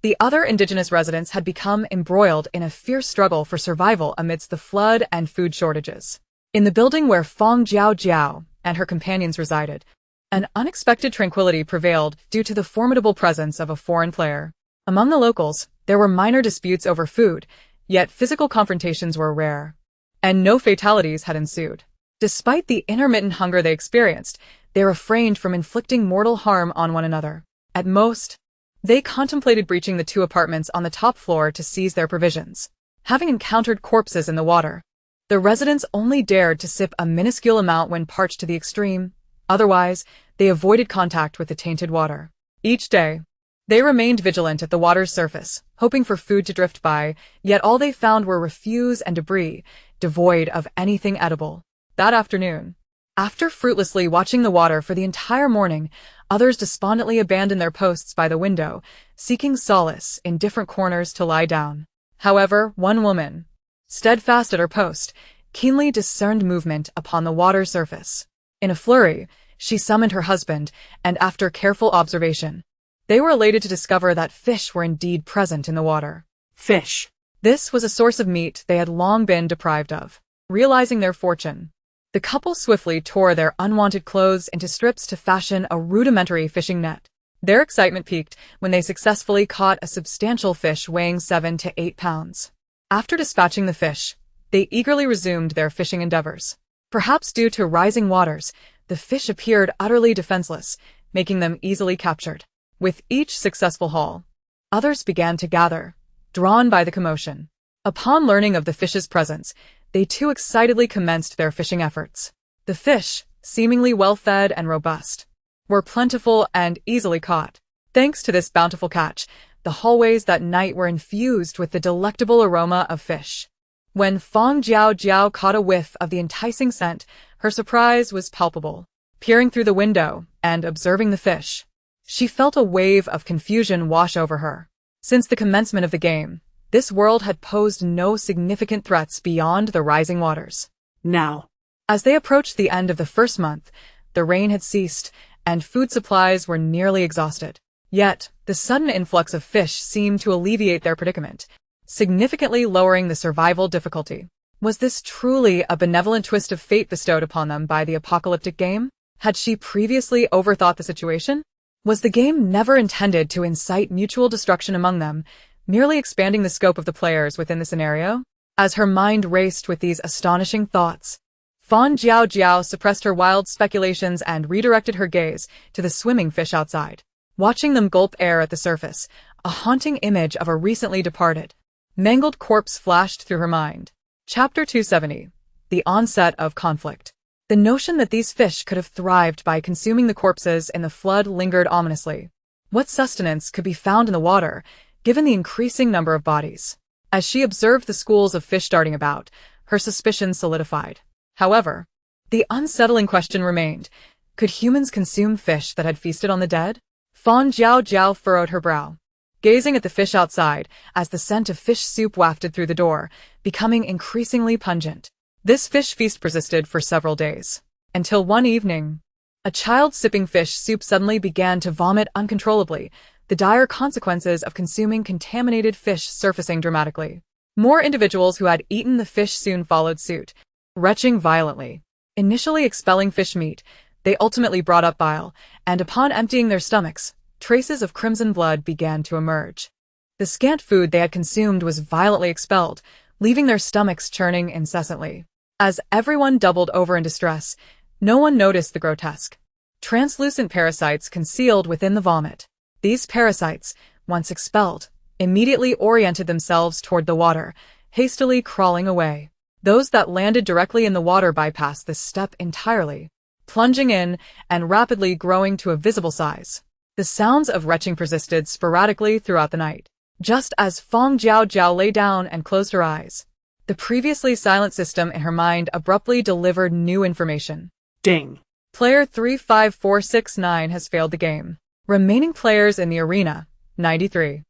the other indigenous residents had become embroiled in a fierce struggle for survival amidst the flood and food shortages. In the building where Fang Jiaojiao and her companions resided, an unexpected tranquility prevailed due to the formidable presence of a foreign player. Among the locals, there were minor disputes over food, yet physical confrontations were rare, and no fatalities had ensued. Despite the intermittent hunger they experienced, they refrained from inflicting mortal harm on one another. At most, they contemplated breaching the 2 apartments on the top floor to seize their provisions. Having encountered corpses in the water, the residents only dared to sip a minuscule amount when parched to the extreme. Otherwise, they avoided contact with the tainted water. Each day, they remained vigilant at the water's surface, hoping for food to drift by, yet all they found were refuse and debris, devoid of anything edible. That afternoon, after fruitlessly watching the water for the entire morning, others despondently abandoned their posts by the window, seeking solace in different corners to lie down. However, one woman, steadfast at her post, keenly discerned movement upon the water's surface. In a flurry, she summoned her husband, and after careful observation, they were elated to discover that fish were indeed present in the water. Fish. This was a source of meat they had long been deprived of. Realizing their fortune, the couple swiftly tore their unwanted clothes into strips to fashion a rudimentary fishing net. Their excitement peaked when they successfully caught a substantial fish weighing 7 to 8 pounds. After dispatching the fish, they eagerly resumed their fishing endeavors. Perhaps due to rising waters, the fish appeared utterly defenseless, making them easily captured. With each successful haul, others began to gather, drawn by the commotion. Upon learning of the fish's presence, they too excitedly commenced their fishing efforts. The fish, seemingly well-fed and robust, were plentiful and easily caught. Thanks to this bountiful catch, the hallways that night were infused with the delectable aroma of fish. When Fang Jiaojiao caught a whiff of the enticing scent, her surprise was palpable. Peering through the window and observing the fish, she felt a wave of confusion wash over her. Since the commencement of the game, this world had posed no significant threats beyond the rising waters. Now, as they approached the end of the first month, the rain had ceased, and food supplies were nearly exhausted. Yet, the sudden influx of fish seemed to alleviate their predicament, significantly lowering the survival difficulty. Was this truly a benevolent twist of fate bestowed upon them by the apocalyptic game? Had she previously overthought the situation? Was the game never intended to incite mutual destruction among them, merely expanding the scope of the players within the scenario? As her mind raced with these astonishing thoughts, Fang Jiaojiao suppressed her wild speculations and redirected her gaze to the swimming fish outside. Watching them gulp air at the surface, a haunting image of a recently departed, mangled corpse flashed through her mind. Chapter 270. The Onset of Conflict. The notion that these fish could have thrived by consuming the corpses in the flood lingered ominously. What sustenance could be found in the water, given the increasing number of bodies? As she observed the schools of fish darting about, her suspicions solidified. However, the unsettling question remained: could humans consume fish that had feasted on the dead? Fang Jiaojiao furrowed her brow, gazing at the fish outside as the scent of fish soup wafted through the door, becoming increasingly pungent. This fish feast persisted for several days, until one evening, a child sipping fish soup suddenly began to vomit uncontrollably, the dire consequences of consuming contaminated fish surfacing dramatically. More individuals who had eaten the fish soon followed suit, retching violently. Initially expelling fish meat, they ultimately brought up bile, and upon emptying their stomachs, traces of crimson blood began to emerge. The scant food they had consumed was violently expelled, leaving their stomachs churning incessantly. As everyone doubled over in distress, no one noticed the grotesque, translucent parasites concealed within the vomit. These parasites, once expelled, immediately oriented themselves toward the water, hastily crawling away. Those that landed directly in the water bypassed this step entirely, plunging in and rapidly growing to a visible size. The sounds of retching persisted sporadically throughout the night. Just as Fang Jiaojiao lay down and closed her eyes, the previously silent system in her mind abruptly delivered new information. Ding. Player 35469 has failed the game. Remaining players in the arena, 93.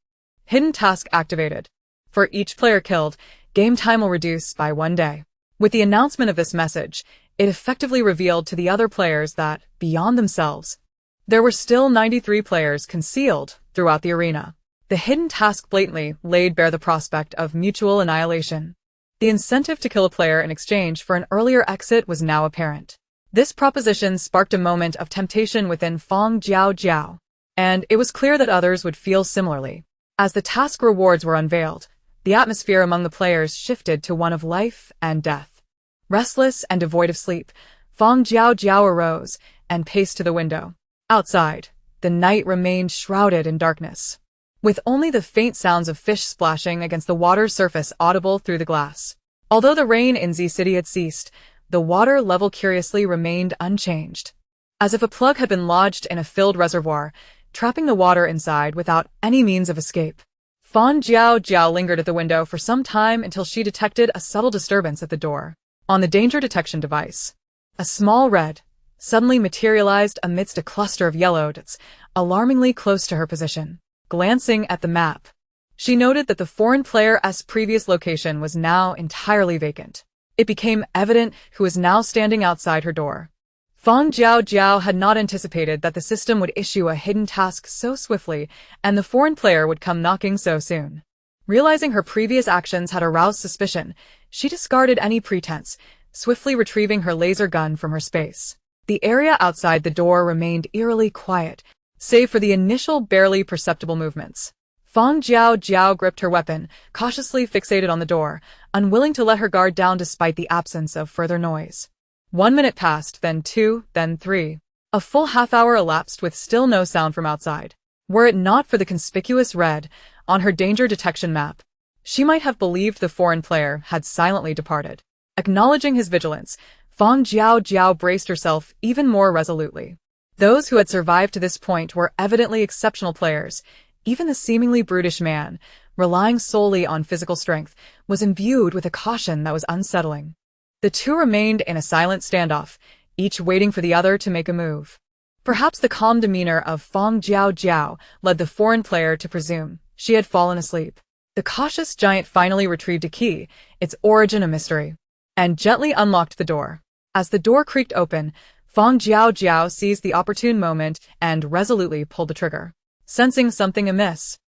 Hidden task activated. For each player killed, game time will reduce by 1 day. With the announcement of this message, it effectively revealed to the other players that, beyond themselves, there were still 93 players concealed throughout the arena. The hidden task blatantly laid bare the prospect of mutual annihilation. The incentive to kill a player in exchange for an earlier exit was now apparent. This proposition sparked a moment of temptation within Fang Jiaojiao, and it was clear that others would feel similarly. As the task rewards were unveiled, the atmosphere among the players shifted to one of life and death. Restless and devoid of sleep, Fang Jiaojiao arose and paced to the window. Outside, the night remained shrouded in darkness, with only the faint sounds of fish splashing against the water's surface audible through the glass. Although the rain in Z City had ceased, the water level curiously remained unchanged, as if a plug had been lodged in a filled reservoir, trapping the water inside without any means of escape. Fang Jiaojiao lingered at the window for some time until she detected a subtle disturbance at the door. On the danger detection device, a small red suddenly materialized amidst a cluster of yellow dots, alarmingly close to her position. Glancing at the map, she noted that the foreign player's previous location was now entirely vacant. It became evident who was now standing outside her door. Fang Jiaojiao had not anticipated that the system would issue a hidden task so swiftly and the foreign player would come knocking so soon. Realizing her previous actions had aroused suspicion, she discarded any pretense, swiftly retrieving her laser gun from her space. The area outside the door remained eerily quiet, save for the initial barely perceptible movements. Fang Jiaojiao gripped her weapon, cautiously fixated on the door, unwilling to let her guard down despite the absence of further noise. 1 minute passed, then 2, then 3. A full half-hour elapsed with still no sound from outside. Were it not for the conspicuous red on her danger detection map, she might have believed the foreign player had silently departed. Acknowledging his vigilance, Fang Jiaojiao braced herself even more resolutely. Those who had survived to this point were evidently exceptional players. Even the seemingly brutish man, relying solely on physical strength, was imbued with a caution that was unsettling. The two remained in a silent standoff, each waiting for the other to make a move. Perhaps the calm demeanor of Fang Jiaojiao led the foreign player to presume she had fallen asleep. The cautious giant finally retrieved a key, its origin a mystery, and gently unlocked the door. As the door creaked open, Fang Jiaojiao seized the opportune moment and resolutely pulled the trigger. Sensing something amiss,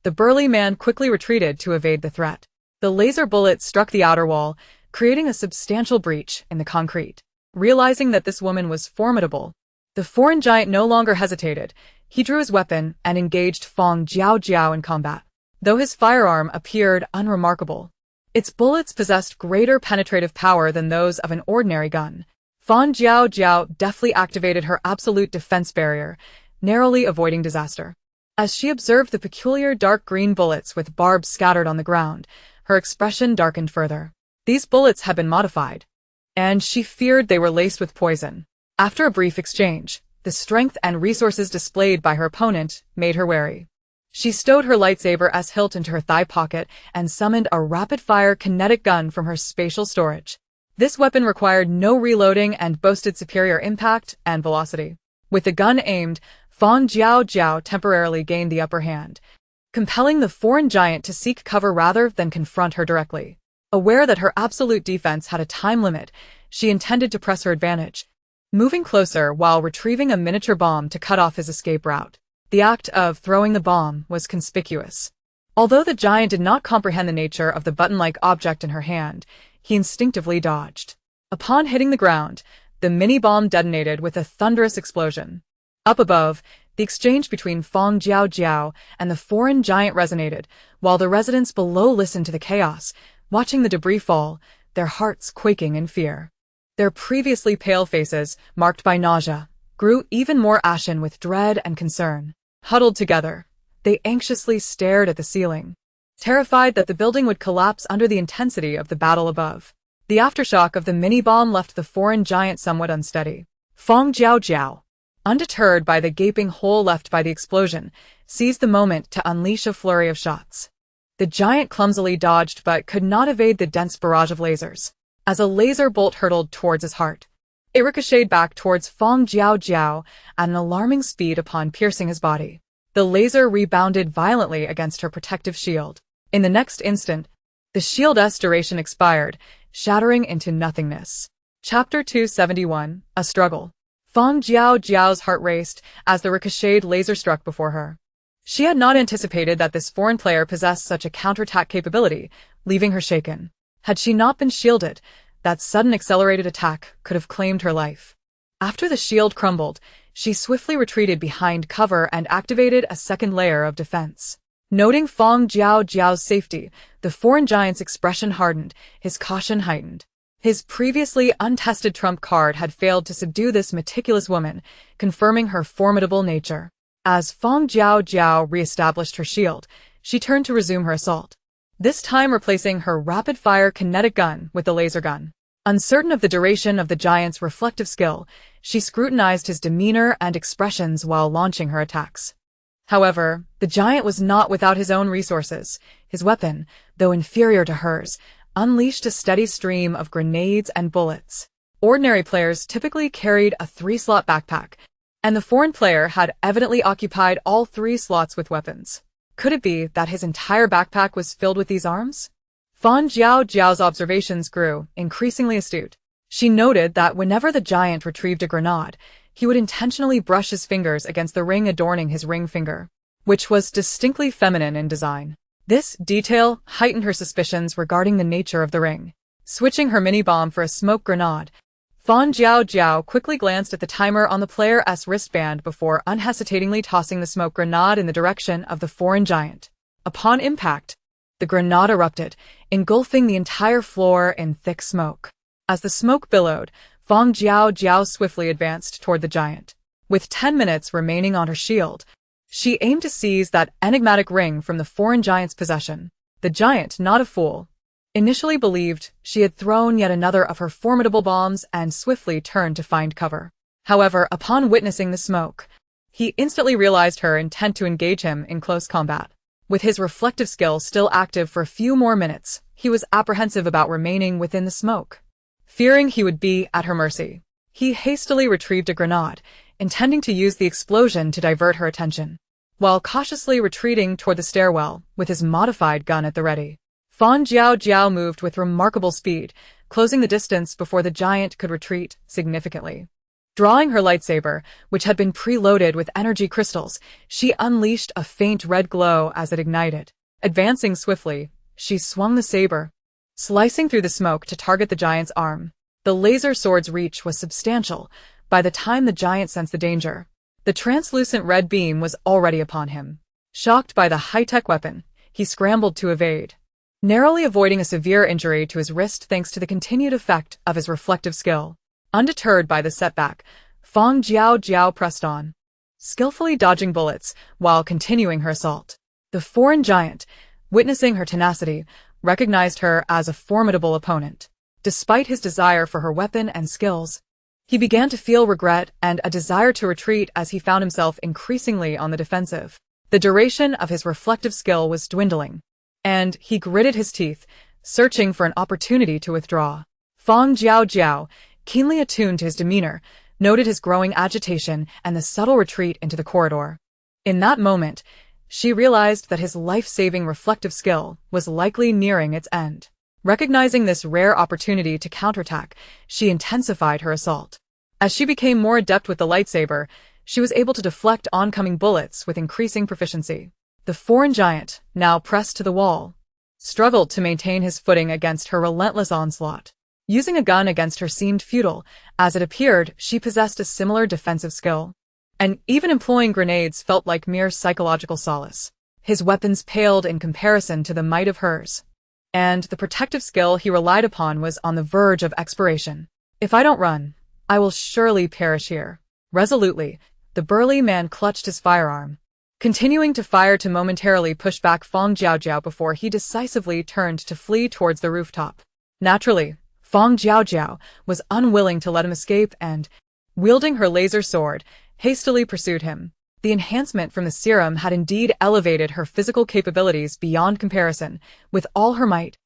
the burly man quickly retreated to evade the threat. The laser bullet struck the outer wall, creating a substantial breach in the concrete. Realizing that this woman was formidable, the foreign giant no longer hesitated. He drew his weapon and engaged Fang Jiaojiao in combat. Though his firearm appeared unremarkable, its bullets possessed greater penetrative power than those of an ordinary gun. Fang Jiaojiao deftly activated her absolute defense barrier, narrowly avoiding disaster. As she observed the peculiar dark green bullets with barbs scattered on the ground, her expression darkened further. These bullets had been modified. and she feared they were laced with poison. After a brief exchange, the strength and resources displayed by her opponent made her wary. She stowed her lightsaber as hilt into her thigh pocket and summoned a rapid-fire kinetic gun from her spatial storage. This weapon required no reloading and boasted superior impact and velocity. With the gun aimed, Fang Jiaojiao temporarily gained the upper hand, compelling the foreign giant to seek cover rather than confront her directly. Aware that her absolute defense had a time limit, she intended to press her advantage, moving closer while retrieving a miniature bomb to cut off his escape route. The act of throwing the bomb was conspicuous. Although the giant did not comprehend the nature of the button-like object in her hand, he instinctively dodged. Upon hitting the ground, the mini-bomb detonated with a thunderous explosion. Up above, the exchange between Fang Jiaojiao and the foreign giant resonated, while the residents below listened to the chaos, watching the debris fall, their hearts quaking in fear. Their previously pale faces, marked by nausea, grew even more ashen with dread and concern. Huddled together, they anxiously stared at the ceiling, terrified that the building would collapse under the intensity of the battle above. The aftershock of the mini-bomb left the foreign giant somewhat unsteady. Fang Jiaojiao, undeterred by the gaping hole left by the explosion, seized the moment to unleash a flurry of shots. The giant clumsily dodged but could not evade the dense barrage of lasers. As a laser bolt hurtled towards his heart, it ricocheted back towards Fang Jiaojiao at an alarming speed upon piercing his body. The laser rebounded violently against her protective shield. In the next instant, the shield's duration expired, shattering into nothingness. Chapter 271, A Struggle. Fang Jiaojiao's heart raced as the ricocheted laser struck before her. She had not anticipated that this foreign player possessed such a counterattack capability, leaving her shaken. Had she not been shielded, that sudden accelerated attack could have claimed her life. After the shield crumbled, she swiftly retreated behind cover and activated a second layer of defense. Noting Fang Jiaojiao's safety, the foreign giant's expression hardened, his caution heightened. His previously untested trump card had failed to subdue this meticulous woman, confirming her formidable nature. As Fang Jiaojiao re-established her shield, she turned to resume her assault, this time replacing her rapid-fire kinetic gun with the laser gun. Uncertain of the duration of the giant's reflective skill, she scrutinized his demeanor and expressions while launching her attacks. However, the giant was not without his own resources. His weapon, though inferior to hers, unleashed a steady stream of grenades and bullets. Ordinary players typically carried a 3-slot backpack, and the foreign player had evidently occupied all 3 slots with weapons. Could it be that his entire backpack was filled with these arms? Fang Jiaojiao's observations grew, increasingly astute. She noted that whenever the giant retrieved a grenade, he would intentionally brush his fingers against the ring adorning his ring finger, which was distinctly feminine in design. This detail heightened her suspicions regarding the nature of the ring. Switching her mini-bomb for a smoke grenade, Fang Jiaojiao quickly glanced at the timer on the player's wristband before unhesitatingly tossing the smoke grenade in the direction of the foreign giant. Upon impact, the grenade erupted, engulfing the entire floor in thick smoke. As the smoke billowed, Fang Jiaojiao swiftly advanced toward the giant. With 10 minutes remaining on her shield, she aimed to seize that enigmatic ring from the foreign giant's possession. The giant, not a fool, initially believed she had thrown yet another of her formidable bombs and swiftly turned to find cover. However, upon witnessing the smoke, he instantly realized her intent to engage him in close combat. With his reflective skill still active for a few more minutes, he was apprehensive about remaining within the smoke. Fearing he would be at her mercy, he hastily retrieved a grenade, intending to use the explosion to divert her attention. While cautiously retreating toward the stairwell, with his modified gun at the ready, Fang Jiaojiao moved with remarkable speed, closing the distance before the giant could retreat significantly. Drawing her lightsaber, which had been preloaded with energy crystals, she unleashed a faint red glow as it ignited. Advancing swiftly, she swung the saber, slicing through the smoke to target the giant's arm. The laser sword's reach was substantial. By the time the giant sensed the danger, the translucent red beam was already upon him. Shocked by the high-tech weapon, he scrambled to evade, narrowly avoiding a severe injury to his wrist thanks to the continued effect of his reflective skill. Undeterred by the setback, Fang Jiaojiao pressed on, skillfully dodging bullets while continuing her assault. The foreign giant, witnessing her tenacity, recognized her as a formidable opponent. Despite his desire for her weapon and skills, he began to feel regret and a desire to retreat as he found himself increasingly on the defensive. The duration of his reflective skill was dwindling, and he gritted his teeth, searching for an opportunity to withdraw. Fang Jiaojiao, keenly attuned to his demeanor, noted his growing agitation and the subtle retreat into the corridor. In that moment, she realized that his life-saving reflective skill was likely nearing its end. Recognizing this rare opportunity to counterattack, she intensified her assault. As she became more adept with the lightsaber, she was able to deflect oncoming bullets with increasing proficiency. The foreign giant, now pressed to the wall, struggled to maintain his footing against her relentless onslaught. Using a gun against her seemed futile, as it appeared she possessed a similar defensive skill. And even employing grenades felt like mere psychological solace. His weapons paled in comparison to the might of hers, and the protective skill he relied upon was on the verge of expiration. If I don't run, I will surely perish here. Resolutely, the burly man clutched his firearm, continuing to fire to momentarily push back Fang Jiaojiao before he decisively turned to flee towards the rooftop. Naturally, Fang Jiaojiao was unwilling to let him escape and, wielding her laser sword, hastily pursued him. The enhancement from the serum had indeed elevated her physical capabilities beyond comparison. With all her might,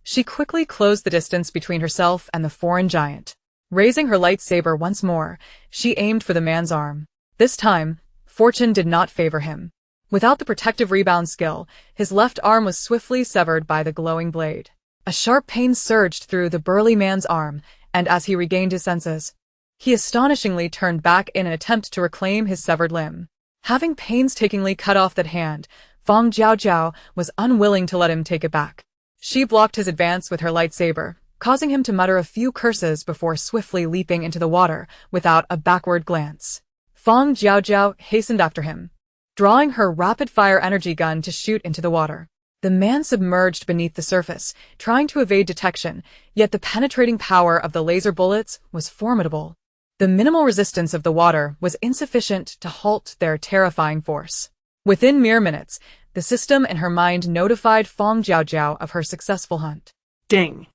she quickly closed the distance between herself and the foreign giant. Raising her lightsaber once more, she aimed for the man's arm. This time, fortune did not favor him. Without the protective rebound skill, his left arm was swiftly severed by the glowing blade. A sharp pain surged through the burly man's arm, and as he regained his senses, he astonishingly turned back in an attempt to reclaim his severed limb. Having painstakingly cut off that hand, Fang Jiaojiao was unwilling to let him take it back. She blocked his advance with her lightsaber, causing him to mutter a few curses before swiftly leaping into the water without a backward glance. Fang Jiaojiao hastened after him, drawing her rapid-fire energy gun to shoot into the water. The man submerged beneath the surface, trying to evade detection, yet the penetrating power of the laser bullets was formidable. The minimal resistance of the water was insufficient to halt their terrifying force. Within mere minutes, the system in her mind notified Fang Jiaojiao of her successful hunt. Ding.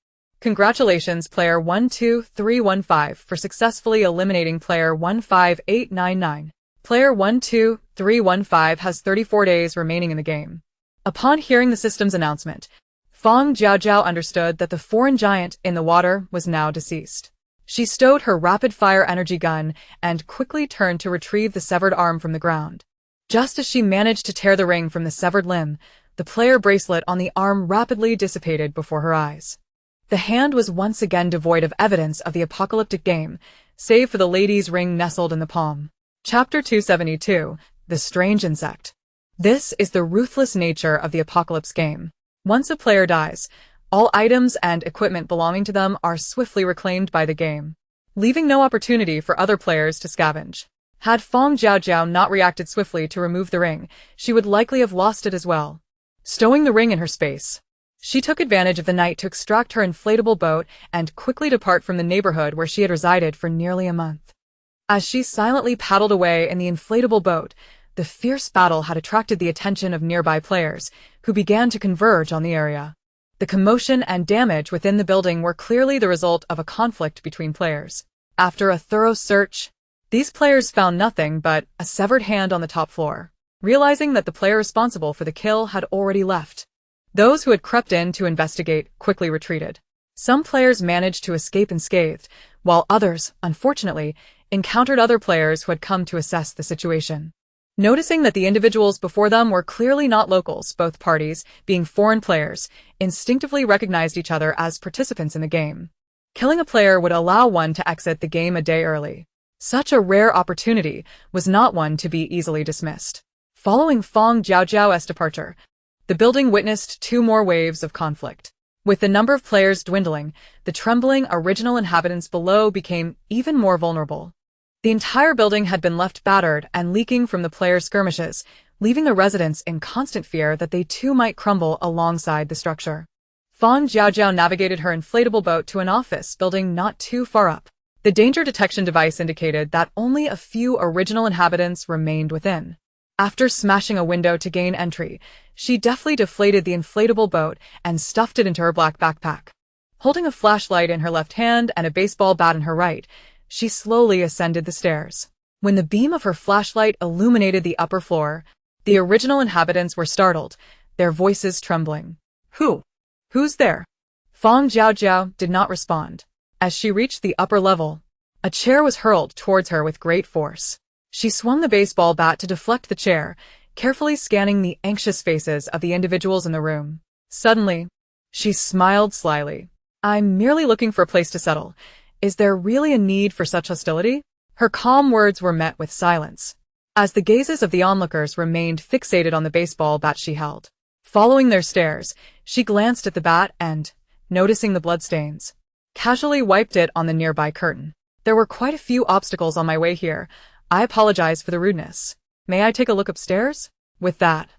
Congratulations, player 12315, for successfully eliminating player 15899. Player 12315 has 34 days remaining in the game. Upon hearing the system's announcement, Fang Jiaojiao understood that the foreign giant in the water was now deceased. She stowed her rapid-fire energy gun and quickly turned to retrieve the severed arm from the ground. Just as she managed to tear the ring from the severed limb, the player bracelet on the arm rapidly dissipated before her eyes. The hand was once again devoid of evidence of the apocalyptic game, save for the lady's ring nestled in the palm. Chapter 272, The Strange Insect. This is the ruthless nature of the apocalypse game. Once a player dies, all items and equipment belonging to them are swiftly reclaimed by the game, leaving no opportunity for other players to scavenge. Had Fang Jiaojiao not reacted swiftly to remove the ring, she would likely have lost it as well. Stowing the ring in her space, she took advantage of the night to extract her inflatable boat and quickly depart from the neighborhood where she had resided for nearly a month. As she silently paddled away in the inflatable boat, the fierce battle had attracted the attention of nearby players, who began to converge on the area. The commotion and damage within the building were clearly the result of a conflict between players. After a thorough search, these players found nothing but a severed hand on the top floor. Realizing that the player responsible for the kill had already left, those who had crept in to investigate quickly retreated. Some players managed to escape unscathed, while others, unfortunately, encountered other players who had come to assess the situation. Noticing that the individuals before them were clearly not locals, both parties, being foreign players, instinctively recognized each other as participants in the game. Killing a player would allow one to exit the game a day early. Such a rare opportunity was not one to be easily dismissed. Following Fang Jiaojiao's departure, the building witnessed two more waves of conflict. With the number of players dwindling, the trembling original inhabitants below became even more vulnerable. The entire building had been left battered and leaking from the players' skirmishes, leaving the residents in constant fear that they too might crumble alongside the structure. Fang Jiaojiao navigated her inflatable boat to an office building not too far up. The danger detection device indicated that only a few original inhabitants remained within. After smashing a window to gain entry, she deftly deflated the inflatable boat and stuffed it into her black backpack. Holding a flashlight in her left hand and a baseball bat in her right, she slowly ascended the stairs. When the beam of her flashlight illuminated the upper floor, the original inhabitants were startled, their voices trembling. Who's there? Fang Jiaojiao did not respond. As she reached the upper level, a chair was hurled towards her with great force. She swung the baseball bat to deflect the chair, carefully scanning the anxious faces of the individuals in the room. Suddenly, she smiled slyly. I'm merely looking for a place to settle. Is there really a need for such hostility? Her calm words were met with silence, as the gazes of the onlookers remained fixated on the baseball bat she held. Following their stares, she glanced at the bat and, noticing the bloodstains, casually wiped it on the nearby curtain. There were quite a few obstacles on my way here. I apologize for the rudeness. May I take a look upstairs? With that,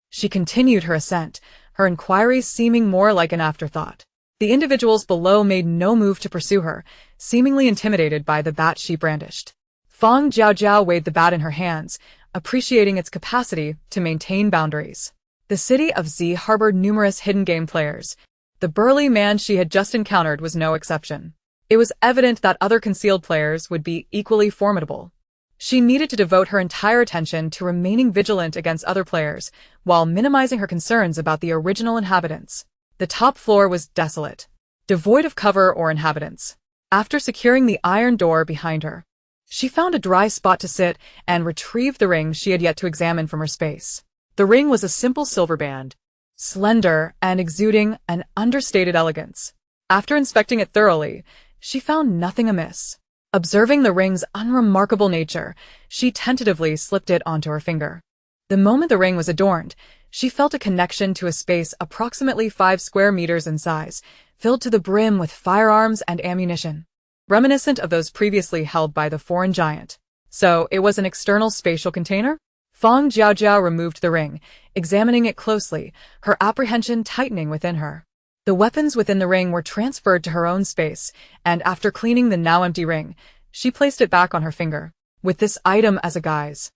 she continued her ascent, her inquiries seeming more like an afterthought. The individuals below made no move to pursue her, seemingly intimidated by the bat she brandished. Fang Jiaojiao weighed the bat in her hands, appreciating its capacity to maintain boundaries. The city of Z harbored numerous hidden game players. The burly man she had just encountered was no exception. It was evident that other concealed players would be equally formidable. She needed to devote her entire attention to remaining vigilant against other players, while minimizing her concerns about the original inhabitants. The top floor was desolate, devoid of cover or inhabitants. After securing the iron door behind her, she found a dry spot to sit and retrieved the ring she had yet to examine from her space. The ring was a simple silver band, slender and exuding an understated elegance. After inspecting it thoroughly, she found nothing amiss. Observing the ring's unremarkable nature, she tentatively slipped it onto her finger. The moment the ring was adorned, she felt a connection to a space approximately 5 square meters in size, filled to the brim with firearms and ammunition, reminiscent of those previously held by the foreign giant. So, it was an external spatial container? Fang Jiaojiao removed the ring, examining it closely, her apprehension tightening within her. The weapons within the ring were transferred to her own space, and after cleaning the now empty ring, she placed it back on her finger. With this item as a guise,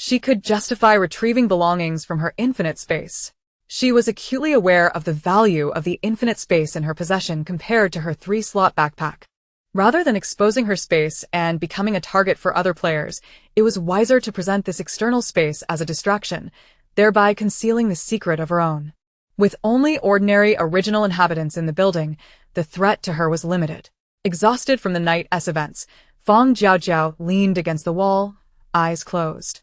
she could justify retrieving belongings from her infinite space. She was acutely aware of the value of the infinite space in her possession compared to her 3-slot backpack. Rather than exposing her space and becoming a target for other players, it was wiser to present this external space as a distraction, thereby concealing the secret of her own. With only ordinary original inhabitants in the building, the threat to her was limited. Exhausted from the night's events, Fang Jiaojiao leaned against the wall, eyes closed,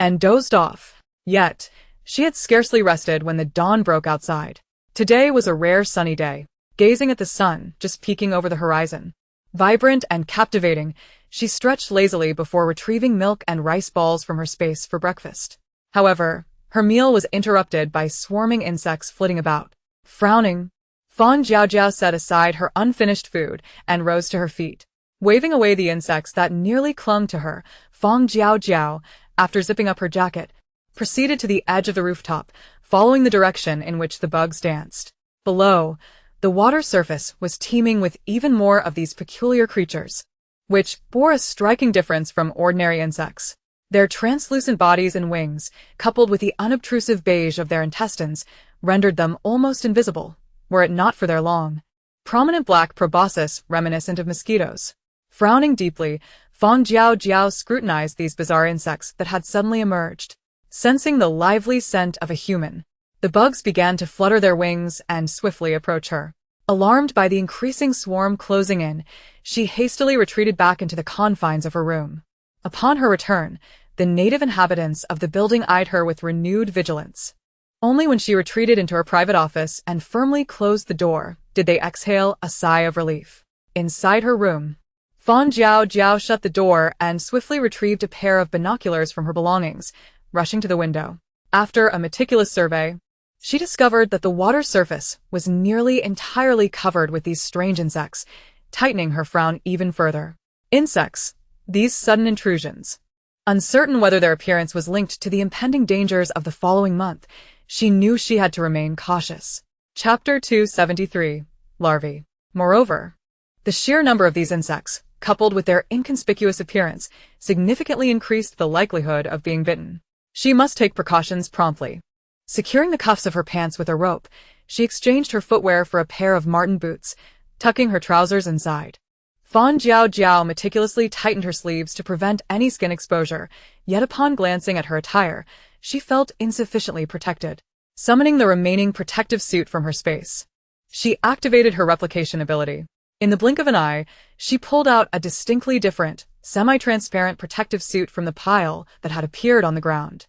and dozed off. Yet, she had scarcely rested when the dawn broke outside. Today was a rare sunny day. Gazing at the sun just peeking over the horizon, vibrant and captivating, she stretched lazily before retrieving milk and rice balls from her space for breakfast. However, her meal was interrupted by swarming insects flitting about. Frowning, Fang Jiaojiao set aside her unfinished food and rose to her feet. Waving away the insects that nearly clung to her, Fang Jiaojiao, after zipping up her jacket, proceeded to the edge of the rooftop, following the direction in which the bugs danced. Below, the water surface was teeming with even more of these peculiar creatures, which bore a striking difference from ordinary insects. Their translucent bodies and wings, coupled with the unobtrusive beige of their intestines, rendered them almost invisible, were it not for their long, prominent black proboscis reminiscent of mosquitoes. Frowning deeply, Fang Jiaojiao scrutinized these bizarre insects that had suddenly emerged. Sensing the lively scent of a human, the bugs began to flutter their wings and swiftly approach her. Alarmed by the increasing swarm closing in, she hastily retreated back into the confines of her room. Upon her return, the native inhabitants of the building eyed her with renewed vigilance. Only when she retreated into her private office and firmly closed the door did they exhale a sigh of relief. Inside her room, Fang Jiaojiao shut the door and swiftly retrieved a pair of binoculars from her belongings, rushing to the window. After a meticulous survey, she discovered that the water surface was nearly entirely covered with these strange insects, tightening her frown even further. Insects, these sudden intrusions. Uncertain whether their appearance was linked to the impending dangers of the following month, she knew she had to remain cautious. Chapter 273. Larvae. Moreover, the sheer number of these insects, coupled with their inconspicuous appearance, significantly increased the likelihood of being bitten. She must take precautions promptly. Securing the cuffs of her pants with a rope, she exchanged her footwear for a pair of marten boots, tucking her trousers inside. Fang Jiaojiao meticulously tightened her sleeves to prevent any skin exposure, yet upon glancing at her attire, she felt insufficiently protected. Summoning the remaining protective suit from her space, she activated her replication ability. In the blink of an eye, she pulled out a distinctly different, semi-transparent protective suit from the pile that had appeared on the ground.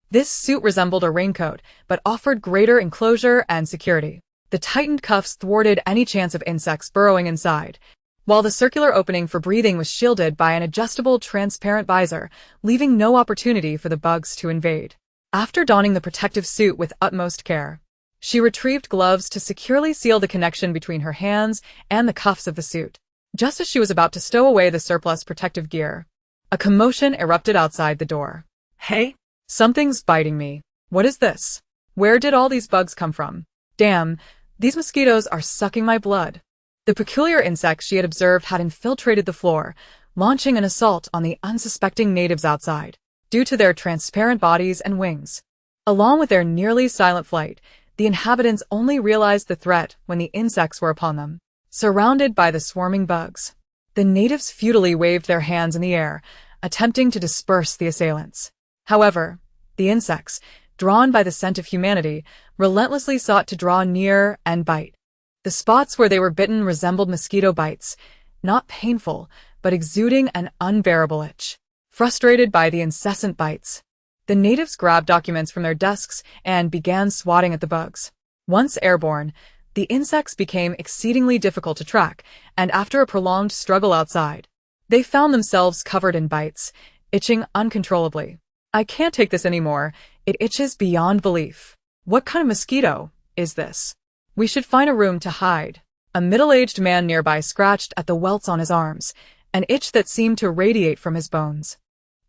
This suit resembled a raincoat, but offered greater enclosure and security. The tightened cuffs thwarted any chance of insects burrowing inside, while the circular opening for breathing was shielded by an adjustable transparent visor, leaving no opportunity for the bugs to invade. After donning the protective suit with utmost care, she retrieved gloves to securely seal the connection between her hands and the cuffs of the suit. Just as she was about to stow away the surplus protective gear, a commotion erupted outside the door. Hey? Something's biting me. What is this? Where did all these bugs come from? Damn, these mosquitoes are sucking my blood. The peculiar insects she had observed had infiltrated the floor, launching an assault on the unsuspecting natives outside. Due to their transparent bodies and wings, along with their nearly silent flight, the inhabitants only realized the threat when the insects were upon them. Surrounded by the swarming bugs, the natives futilely waved their hands in the air, attempting to disperse the assailants. However, the insects, drawn by the scent of humanity, relentlessly sought to draw near and bite. The spots where they were bitten resembled mosquito bites, not painful, but exuding an unbearable itch. Frustrated by the incessant bites, the natives grabbed documents from their desks and began swatting at the bugs. Once airborne, the insects became exceedingly difficult to track, and after a prolonged struggle outside, they found themselves covered in bites, itching uncontrollably. I can't take this anymore. It itches beyond belief. What kind of mosquito is this? We should find a room to hide. A middle-aged man nearby scratched at the welts on his arms, an itch that seemed to radiate from his bones,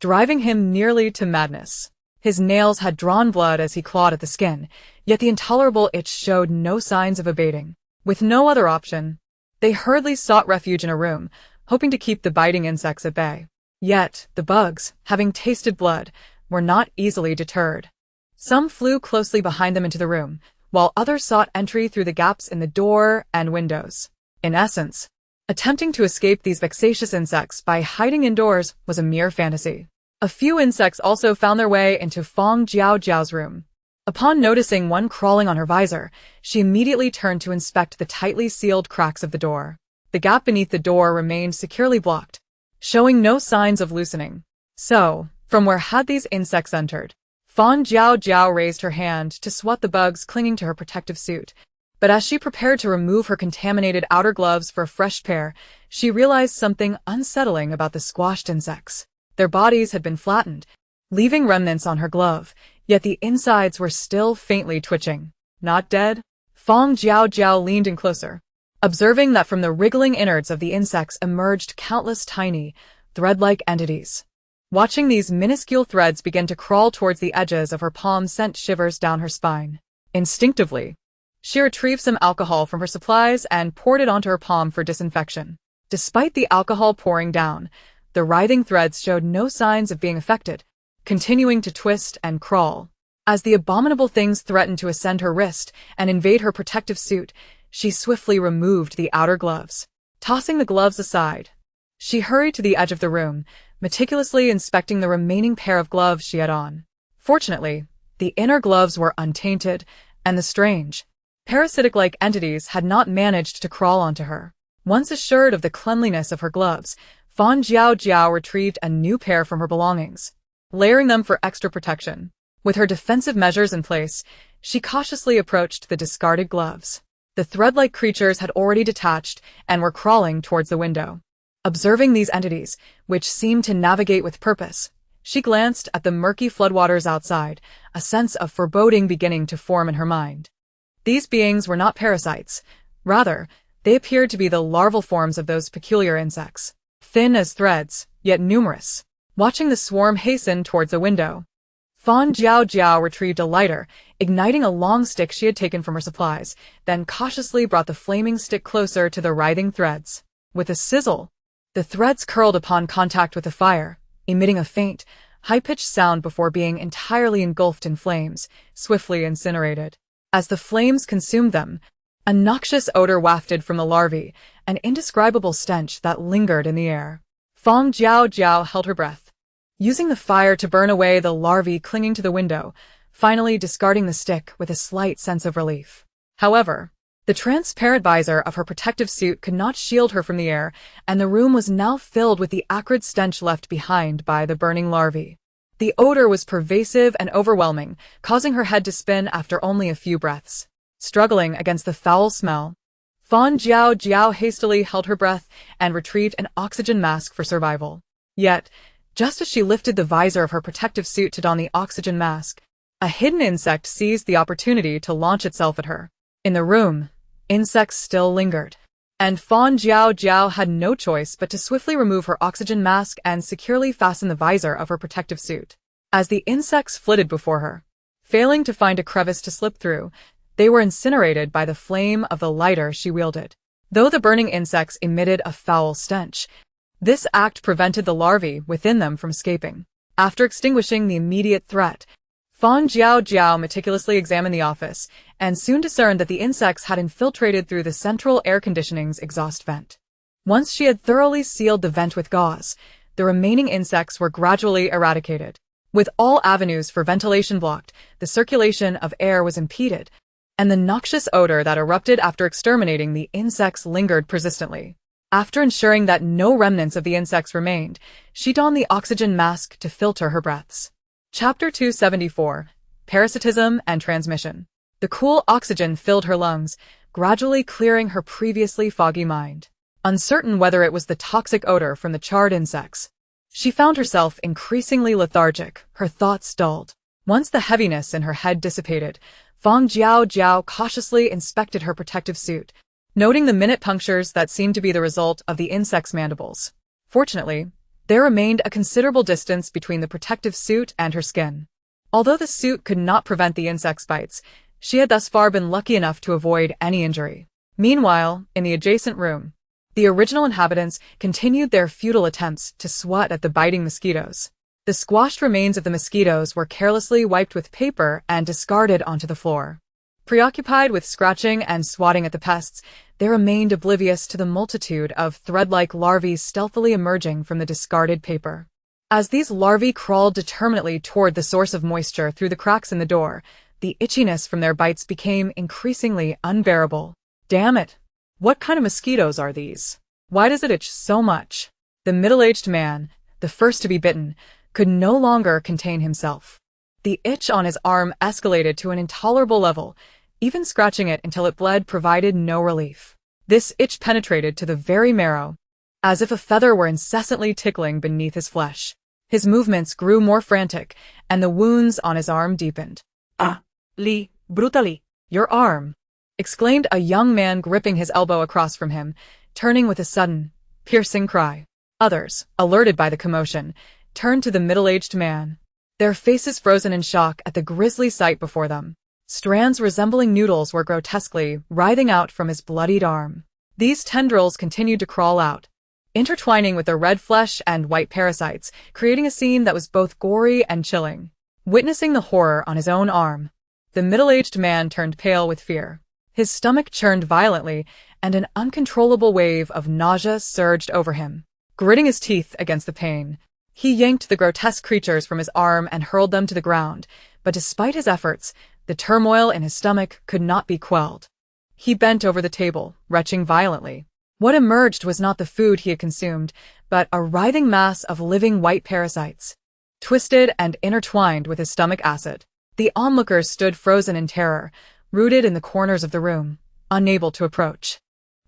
driving him nearly to madness. His nails had drawn blood as he clawed at the skin, yet the intolerable itch showed no signs of abating. With no other option, they hurriedly sought refuge in a room, hoping to keep the biting insects at bay. Yet, the bugs, having tasted blood, were not easily deterred. Some flew closely behind them into the room, while others sought entry through the gaps in the door and windows. In essence, attempting to escape these vexatious insects by hiding indoors was a mere fantasy. A few insects also found their way into Fang Jiaojiao's room. Upon noticing one crawling on her visor, she immediately turned to inspect the tightly sealed cracks of the door. The gap beneath the door remained securely blocked, showing no signs of loosening. So, from where had these insects entered? Fang Jiaojiao raised her hand to swat the bugs clinging to her protective suit, but as she prepared to remove her contaminated outer gloves for a fresh pair, she realized something unsettling about the squashed insects. Their bodies had been flattened, leaving remnants on her glove, yet the insides were still faintly twitching. Not dead? Fang Jiaojiao leaned in closer, observing that from the wriggling innards of the insects emerged countless tiny, thread-like entities. Watching these minuscule threads begin to crawl towards the edges of her palm sent shivers down her spine. Instinctively, she retrieved some alcohol from her supplies and poured it onto her palm for disinfection. Despite the alcohol pouring down, the writhing threads showed no signs of being affected, continuing to twist and crawl. As the abominable things threatened to ascend her wrist and invade her protective suit, she swiftly removed the outer gloves. Tossing the gloves aside, she hurried to the edge of the room, meticulously inspecting the remaining pair of gloves she had on. Fortunately, the inner gloves were untainted, and the strange, parasitic-like entities had not managed to crawl onto her. Once assured of the cleanliness of her gloves, Fang Jiaojiao retrieved a new pair from her belongings, layering them for extra protection. With her defensive measures in place, she cautiously approached the discarded gloves. The thread-like creatures had already detached and were crawling towards the window. Observing these entities, which seemed to navigate with purpose, she glanced at the murky floodwaters outside, a sense of foreboding beginning to form in her mind. These beings were not parasites. Rather, they appeared to be the larval forms of those peculiar insects, thin as threads, yet numerous. Watching the swarm hasten towards the window, Fang Jiaojiao retrieved a lighter, igniting a long stick she had taken from her supplies, then cautiously brought the flaming stick closer to the writhing threads. With a sizzle, the threads curled upon contact with the fire, emitting a faint, high-pitched sound before being entirely engulfed in flames, swiftly incinerated. As the flames consumed them, a noxious odor wafted from the larvae, an indescribable stench that lingered in the air. Fang Jiaojiao held her breath, using the fire to burn away the larvae clinging to the window, finally discarding the stick with a slight sense of relief. However, the transparent visor of her protective suit could not shield her from the air, and the room was now filled with the acrid stench left behind by the burning larvae. The odor was pervasive and overwhelming, causing her head to spin after only a few breaths. Struggling against the foul smell, Fang Jiaojiao hastily held her breath and retrieved an oxygen mask for survival. Yet, just as she lifted the visor of her protective suit to don the oxygen mask, a hidden insect seized the opportunity to launch itself at her. In the room, insects still lingered, and Fang Jiaojiao had no choice but to swiftly remove her oxygen mask and securely fasten the visor of her protective suit. As the insects flitted before her, failing to find a crevice to slip through, they were incinerated by the flame of the lighter she wielded. Though the burning insects emitted a foul stench, this act prevented the larvae within them from escaping. After extinguishing the immediate threat, Fang Jiaojiao meticulously examined the office and soon discerned that the insects had infiltrated through the central air conditioning's exhaust vent. Once she had thoroughly sealed the vent with gauze, the remaining insects were gradually eradicated. With all avenues for ventilation blocked, the circulation of air was impeded, and the noxious odor that erupted after exterminating the insects lingered persistently. After ensuring that no remnants of the insects remained, she donned the oxygen mask to filter her breaths. Chapter 274, Parasitism and Transmission. The cool oxygen filled her lungs, gradually clearing her previously foggy mind. Uncertain whether it was the toxic odor from the charred insects, she found herself increasingly lethargic, her thoughts dulled. Once the heaviness in her head dissipated, Fang Jiaojiao cautiously inspected her protective suit, noting the minute punctures that seemed to be the result of the insect's mandibles. Fortunately, there remained a considerable distance between the protective suit and her skin. Although the suit could not prevent the insect's bites, she had thus far been lucky enough to avoid any injury. Meanwhile, in the adjacent room, the original inhabitants continued their futile attempts to swat at the biting mosquitoes. The squashed remains of the mosquitoes were carelessly wiped with paper and discarded onto the floor. Preoccupied with scratching and swatting at the pests, they remained oblivious to the multitude of thread-like larvae stealthily emerging from the discarded paper. As these larvae crawled determinately toward the source of moisture through the cracks in the door, the itchiness from their bites became increasingly unbearable. Damn it! What kind of mosquitoes are these? Why does it itch so much? The middle-aged man, the first to be bitten, could no longer contain himself. The itch on his arm escalated to an intolerable level. Even scratching it until it bled provided no relief. This itch penetrated to the very marrow, as if a feather were incessantly tickling beneath his flesh. His movements grew more frantic, and the wounds on his arm deepened. Brutally. Your arm! Exclaimed a young man gripping his elbow across from him, turning with a sudden, piercing cry. Others, alerted by the commotion, turned to the middle-aged man, their faces frozen in shock at the grisly sight before them. Strands resembling noodles were grotesquely writhing out from his bloodied arm. These tendrils continued to crawl out, intertwining with the red flesh and white parasites, creating a scene that was both gory and chilling. Witnessing the horror on his own arm, the middle-aged man turned pale with fear. His stomach churned violently, and an uncontrollable wave of nausea surged over him. Gritting his teeth against the pain, he yanked the grotesque creatures from his arm and hurled them to the ground, but despite his efforts, the turmoil in his stomach could not be quelled. He bent over the table, retching violently. What emerged was not the food he had consumed, but a writhing mass of living white parasites, twisted and intertwined with his stomach acid. The onlookers stood frozen in terror, rooted in the corners of the room, unable to approach.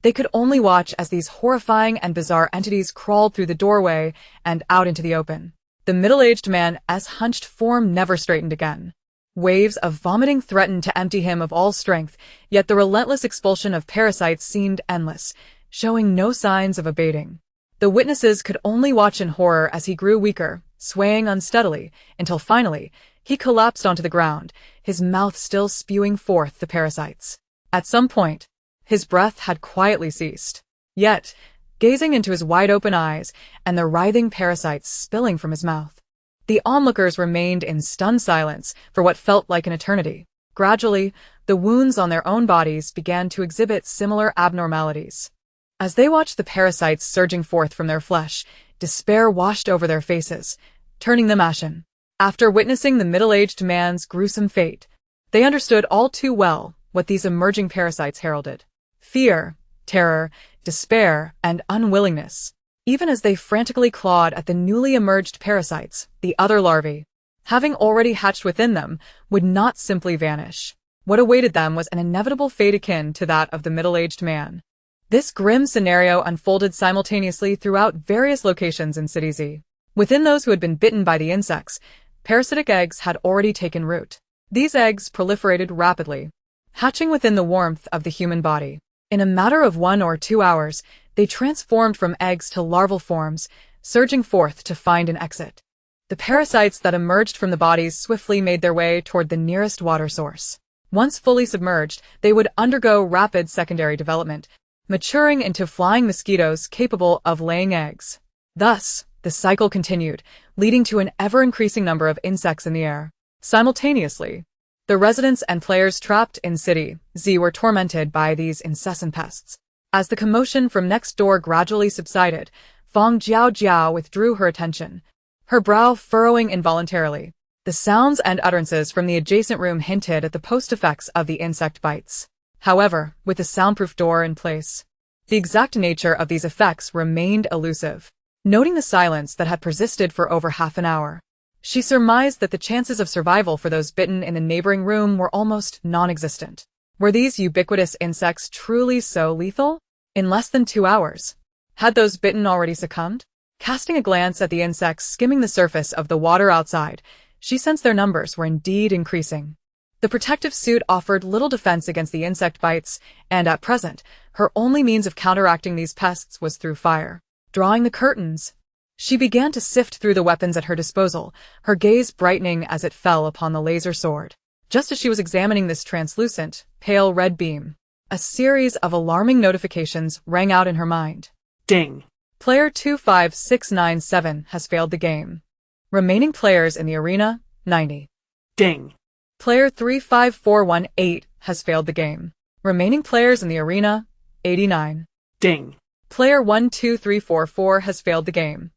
They could only watch as these horrifying and bizarre entities crawled through the doorway and out into the open. The middle-aged man's hunched form never straightened again. Waves of vomiting threatened to empty him of all strength, yet the relentless expulsion of parasites seemed endless, showing no signs of abating. The witnesses could only watch in horror as he grew weaker, swaying unsteadily, until finally, he collapsed onto the ground, his mouth still spewing forth the parasites. At some point, his breath had quietly ceased. Yet, gazing into his wide-open eyes and the writhing parasites spilling from his mouth, the onlookers remained in stunned silence for what felt like an eternity. Gradually, the wounds on their own bodies began to exhibit similar abnormalities. As they watched the parasites surging forth from their flesh, despair washed over their faces, turning them ashen. After witnessing the middle-aged man's gruesome fate, they understood all too well what these emerging parasites heralded. Fear, terror, despair, and unwillingness. Even as they frantically clawed at the newly emerged parasites, the other larvae, having already hatched within them, would not simply vanish. What awaited them was an inevitable fate akin to that of the middle-aged man. This grim scenario unfolded simultaneously throughout various locations in City Z. Within those who had been bitten by the insects, parasitic eggs had already taken root. These eggs proliferated rapidly, hatching within the warmth of the human body. In a matter of 1 or 2 hours, they transformed from eggs to larval forms, surging forth to find an exit. The parasites that emerged from the bodies swiftly made their way toward the nearest water source. Once fully submerged, they would undergo rapid secondary development, maturing into flying mosquitoes capable of laying eggs. Thus, the cycle continued, leading to an ever-increasing number of insects in the air. Simultaneously, the residents and players trapped in City Z were tormented by these incessant pests. As the commotion from next door gradually subsided, Fang Jiaojiao withdrew her attention, her brow furrowing involuntarily. The sounds and utterances from the adjacent room hinted at the post-effects of the insect bites. However, with the soundproof door in place, the exact nature of these effects remained elusive. Noting the silence that had persisted for over half an hour, she surmised that the chances of survival for those bitten in the neighboring room were almost non-existent. Were these ubiquitous insects truly so lethal? In less than 2 hours, had those bitten already succumbed? Casting a glance at the insects skimming the surface of the water outside, she sensed their numbers were indeed increasing. The protective suit offered little defense against the insect bites, and at present, her only means of counteracting these pests was through fire. Drawing the curtains, she began to sift through the weapons at her disposal, her gaze brightening as it fell upon the laser sword. Just as she was examining this translucent, pale red beam, a series of alarming notifications rang out in her mind. Ding. Player 25697 has failed the game. Remaining players in the arena, 90. Ding. Player 35418 has failed the game. Remaining players in the arena, 89. Ding. Player 12344 has failed the game.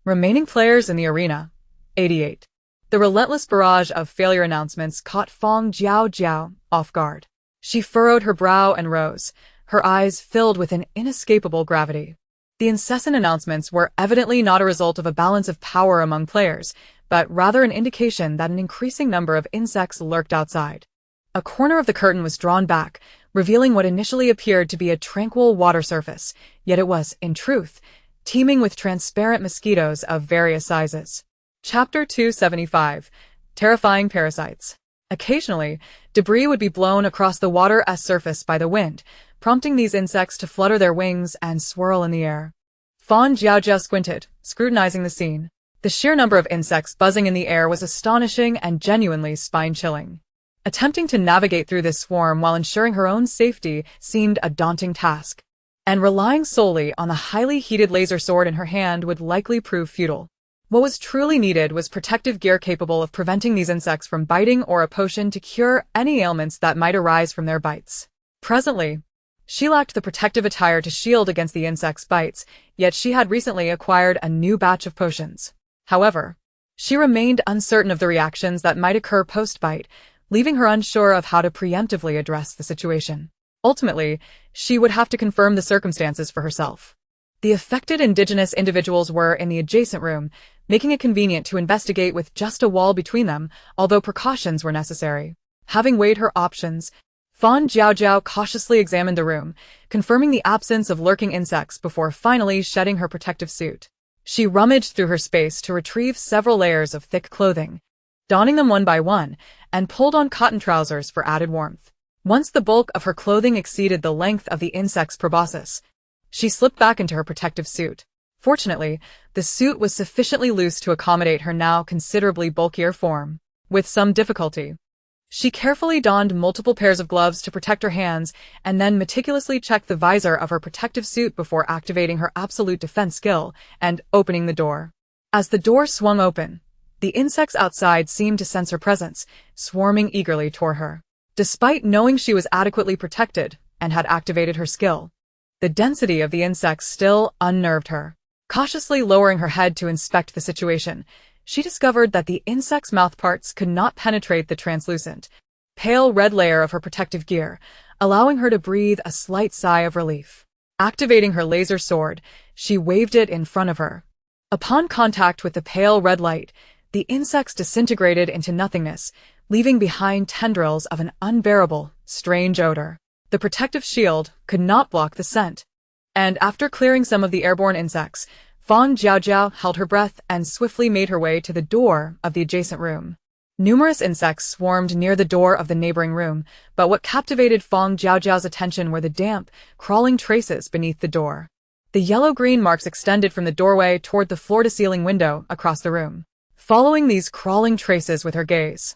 Remaining players in the arena, 88. The relentless barrage of failure announcements caught Fang Jiaojiao off guard. She furrowed her brow and rose, her eyes filled with an inescapable gravity. The incessant announcements were evidently not a result of a balance of power among players, but rather an indication that an increasing number of insects lurked outside. A corner of the curtain was drawn back, revealing what initially appeared to be a tranquil water surface, yet it was, in truth, teeming with transparent mosquitoes of various sizes. Chapter 275. Terrifying Parasites. Occasionally, debris would be blown across the water's surface by the wind, prompting these insects to flutter their wings and swirl in the air. Fang Jiaojiao squinted, scrutinizing the scene. The sheer number of insects buzzing in the air was astonishing and genuinely spine-chilling. Attempting to navigate through this swarm while ensuring her own safety seemed a daunting task, and relying solely on the highly heated laser sword in her hand would likely prove futile. What was truly needed was protective gear capable of preventing these insects from biting or a potion to cure any ailments that might arise from their bites. Presently, she lacked the protective attire to shield against the insects' bites, yet she had recently acquired a new batch of potions. However, she remained uncertain of the reactions that might occur post-bite, leaving her unsure of how to preemptively address the situation. Ultimately, she would have to confirm the circumstances for herself. The affected indigenous individuals were in the adjacent room, making it convenient to investigate with just a wall between them, although precautions were necessary. Having weighed her options, Fang Jiaojiao cautiously examined the room, confirming the absence of lurking insects before finally shedding her protective suit. She rummaged through her space to retrieve several layers of thick clothing, donning them one by one, and pulled on cotton trousers for added warmth. Once the bulk of her clothing exceeded the length of the insect's proboscis, she slipped back into her protective suit. Fortunately, the suit was sufficiently loose to accommodate her now considerably bulkier form. With some difficulty, she carefully donned multiple pairs of gloves to protect her hands and then meticulously checked the visor of her protective suit before activating her absolute defense skill and opening the door. As the door swung open, the insects outside seemed to sense her presence, swarming eagerly toward her. Despite knowing she was adequately protected and had activated her skill, The density of the insects still unnerved her. Cautiously lowering her head to inspect the situation, she discovered that the insect's mouthparts could not penetrate the translucent, pale red layer of her protective gear, allowing her to breathe a slight sigh of relief. Activating her laser sword, she waved it in front of her. Upon contact with the pale red light, the insects disintegrated into nothingness, leaving behind tendrils of an unbearable, strange odor. The protective shield could not block the scent, and after clearing some of the airborne insects, Fang Jiaojiao held her breath and swiftly made her way to the door of the adjacent room. Numerous insects swarmed near the door of the neighboring room, but what captivated Fang Jiaojiao's attention were the damp, crawling traces beneath the door. The yellow-green marks extended from the doorway toward the floor-to-ceiling window across the room. Following these crawling traces with her gaze,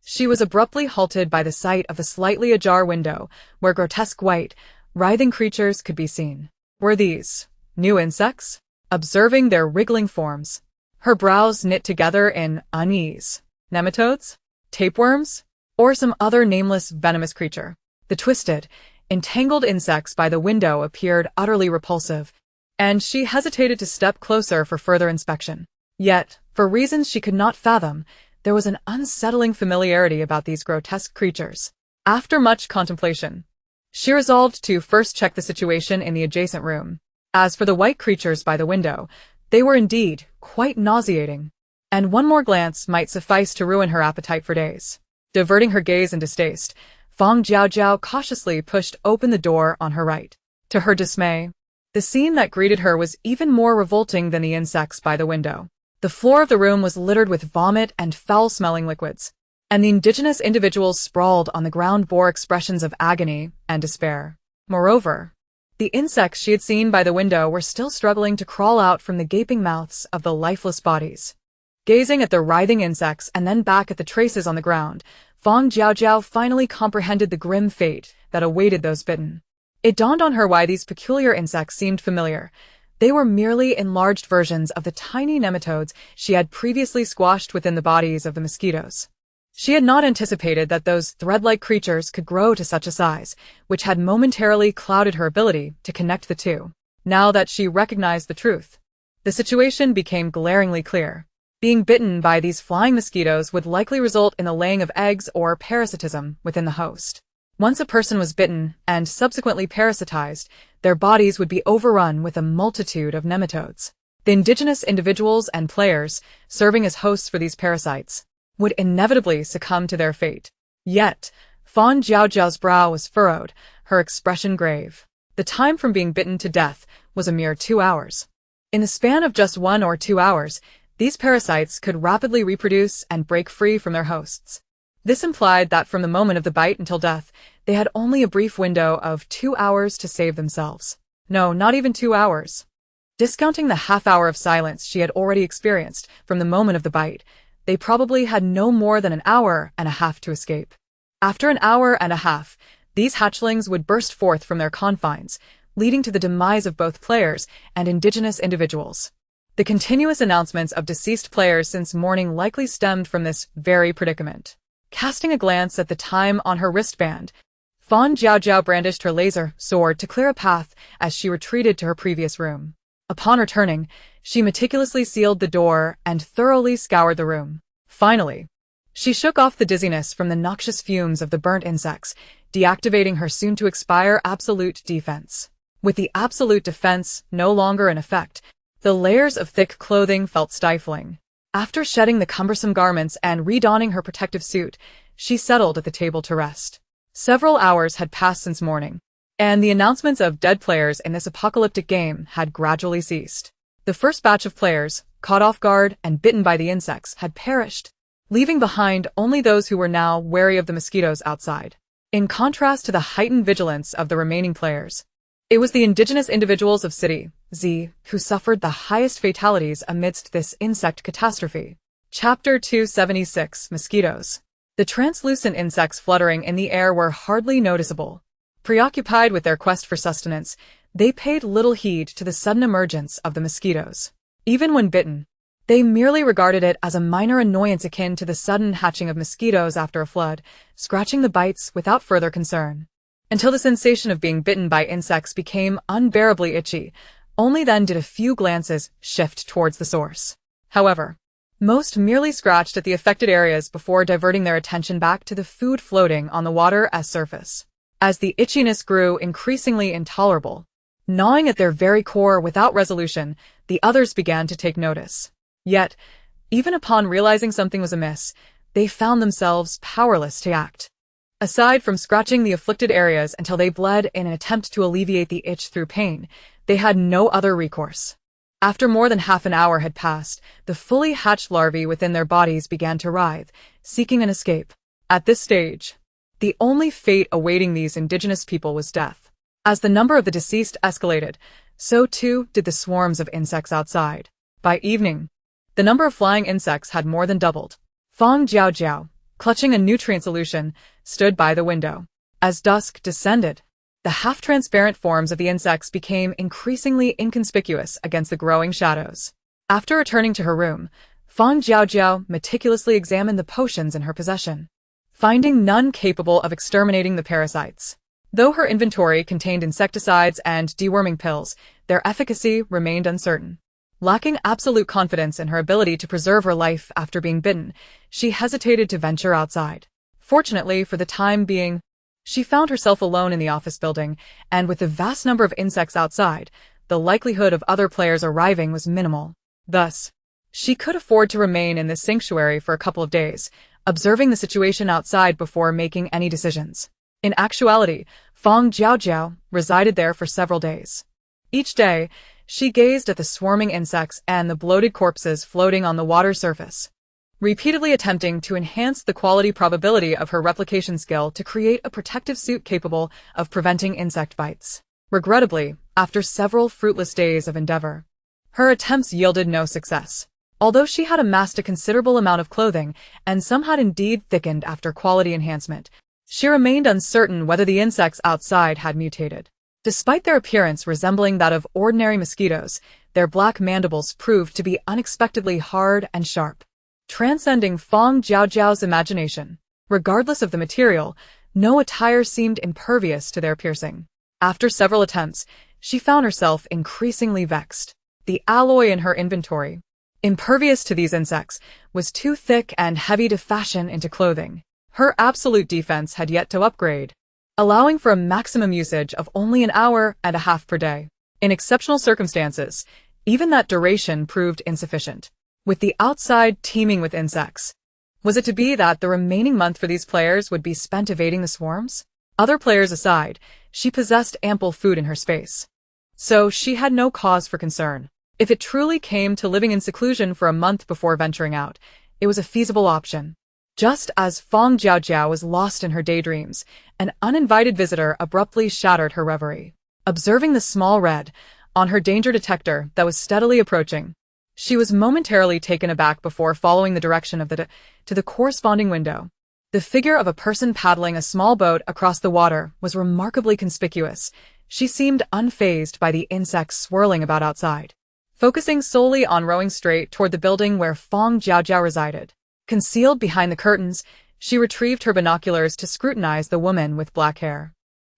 she was abruptly halted by the sight of the slightly ajar window, where grotesque white, writhing creatures could be seen. Were these new insects? Observing their wriggling forms, her brows knit together in unease. Nematodes? Tapeworms? Or some other nameless venomous creature? The twisted, entangled insects by the window appeared utterly repulsive, and she hesitated to step closer for further inspection. Yet, for reasons she could not fathom, there was an unsettling familiarity about these grotesque creatures. After much contemplation, she resolved to first check the situation in the adjacent room. As for the white creatures by the window, they were indeed quite nauseating, and one more glance might suffice to ruin her appetite for days. Diverting her gaze in distaste, Fang Jiaojiao cautiously pushed open the door on her right. To her dismay, the scene that greeted her was even more revolting than the insects by the window. The floor of the room was littered with vomit and foul-smelling liquids, and the indigenous individuals sprawled on the ground bore expressions of agony and despair. Moreover, the insects she had seen by the window were still struggling to crawl out from the gaping mouths of the lifeless bodies. Gazing at the writhing insects and then back at the traces on the ground, Fang Jiaojiao finally comprehended the grim fate that awaited those bitten. It dawned on her why these peculiar insects seemed familiar. They were merely enlarged versions of the tiny nematodes she had previously squashed within the bodies of the mosquitoes. She had not anticipated that those thread-like creatures could grow to such a size, which had momentarily clouded her ability to connect the two. Now that she recognized the truth, the situation became glaringly clear. Being bitten by these flying mosquitoes would likely result in the laying of eggs or parasitism within the host. Once a person was bitten and subsequently parasitized, their bodies would be overrun with a multitude of nematodes. The indigenous individuals and players, serving as hosts for these parasites, would inevitably succumb to their fate. Yet, Fang Jiaojiao's brow was furrowed, her expression grave. The time from being bitten to death was a mere 2 hours. In the span of just 1 or 2 hours, these parasites could rapidly reproduce and break free from their hosts. This implied that from the moment of the bite until death, they had only a brief window of 2 hours to save themselves. No, not even 2 hours. Discounting the half-hour of silence she had already experienced from the moment of the bite, they probably had no more than 1.5 hours to escape. After 1.5 hours, these hatchlings would burst forth from their confines, leading to the demise of both players and indigenous individuals. The continuous announcements of deceased players since morning likely stemmed from this very predicament. Casting a glance at the time on her wristband, Fang Jiaojiao brandished her laser sword to clear a path as she retreated to her previous room. Upon returning, she meticulously sealed the door and thoroughly scoured the room. Finally, she shook off the dizziness from the noxious fumes of the burnt insects, deactivating her soon-to-expire absolute defense. With the absolute defense no longer in effect, the layers of thick clothing felt stifling. After shedding the cumbersome garments and redonning her protective suit, she settled at the table to rest. Several hours had passed since morning, and the announcements of dead players in this apocalyptic game had gradually ceased. The first batch of players, caught off guard and bitten by the insects, had perished, leaving behind only those who were now wary of the mosquitoes outside. In contrast to the heightened vigilance of the remaining players, it was the indigenous individuals of City Z who suffered the highest fatalities amidst this insect catastrophe. Chapter 276 Mosquitoes. The translucent insects fluttering in the air were hardly noticeable. Preoccupied with their quest for sustenance, they paid little heed to the sudden emergence of the mosquitoes. Even when bitten, they merely regarded it as a minor annoyance akin to the sudden hatching of mosquitoes after a flood, scratching the bites without further concern. until the sensation of being bitten by insects became unbearably itchy. Only then did a few glances shift towards the source. However, most merely scratched at the affected areas before diverting their attention back to the food floating on the water's surface. As the itchiness grew increasingly intolerable, gnawing at their very core without resolution, the others began to take notice. Yet, even upon realizing something was amiss, they found themselves powerless to act. Aside from scratching the afflicted areas until they bled in an attempt to alleviate the itch through pain, they had no other recourse. After more than half an hour had passed, the fully hatched larvae within their bodies began to writhe, seeking an escape. At this stage, the only fate awaiting these indigenous people was death. As the number of the deceased escalated, so too did the swarms of insects outside. By evening, the number of flying insects had more than doubled. Fang Jiaojiao, clutching a nutrient solution, stood by the window. As dusk descended, the half-transparent forms of the insects became increasingly inconspicuous against the growing shadows. After returning to her room, Fang Jiaojiao meticulously examined the potions in her possession, finding none capable of exterminating the parasites. Though her inventory contained insecticides and deworming pills, their efficacy remained uncertain. Lacking absolute confidence in her ability to preserve her life after being bitten, she hesitated to venture outside. Fortunately, for the time being, she found herself alone in the office building, and with the vast number of insects outside, the likelihood of other players arriving was minimal. Thus, she could afford to remain in this sanctuary for a couple of days, observing the situation outside before making any decisions. In actuality, Fang Jiaojiao resided there for several days. Each day, she gazed at the swarming insects and the bloated corpses floating on the water's surface, repeatedly attempting to enhance the quality probability of her replication skill to create a protective suit capable of preventing insect bites. Regrettably, after several fruitless days of endeavor, her attempts yielded no success. Although she had amassed a considerable amount of clothing, and some had indeed thickened after quality enhancement, she remained uncertain whether the insects outside had mutated. Despite their appearance resembling that of ordinary mosquitoes, their black mandibles proved to be unexpectedly hard and sharp, transcending Fang Jiaojiao's imagination. Regardless of the material, no attire seemed impervious to their piercing. After several attempts, she found herself increasingly vexed. The alloy in her inventory, impervious to these insects, was too thick and heavy to fashion into clothing. Her absolute defense had yet to upgrade, allowing for a maximum usage of only an hour and a half per day. In exceptional circumstances, even that duration proved insufficient. With the outside teeming with insects, was it to be that the remaining month for these players would be spent evading the swarms? Other players aside, she possessed ample food in her space, so she had no cause for concern. If it truly came to living in seclusion for a month before venturing out, it was a feasible option. Just as Fang Jiaojiao was lost in her daydreams, an uninvited visitor abruptly shattered her reverie. Observing the small red on her danger detector that was steadily approaching, she was momentarily taken aback before following the direction of to the corresponding window. The figure of a person paddling a small boat across the water was remarkably conspicuous. She seemed unfazed by the insects swirling about outside, focusing solely on rowing straight toward the building where Fang Jiaojiao resided. Concealed behind the curtains, she retrieved her binoculars to scrutinize the woman with black hair.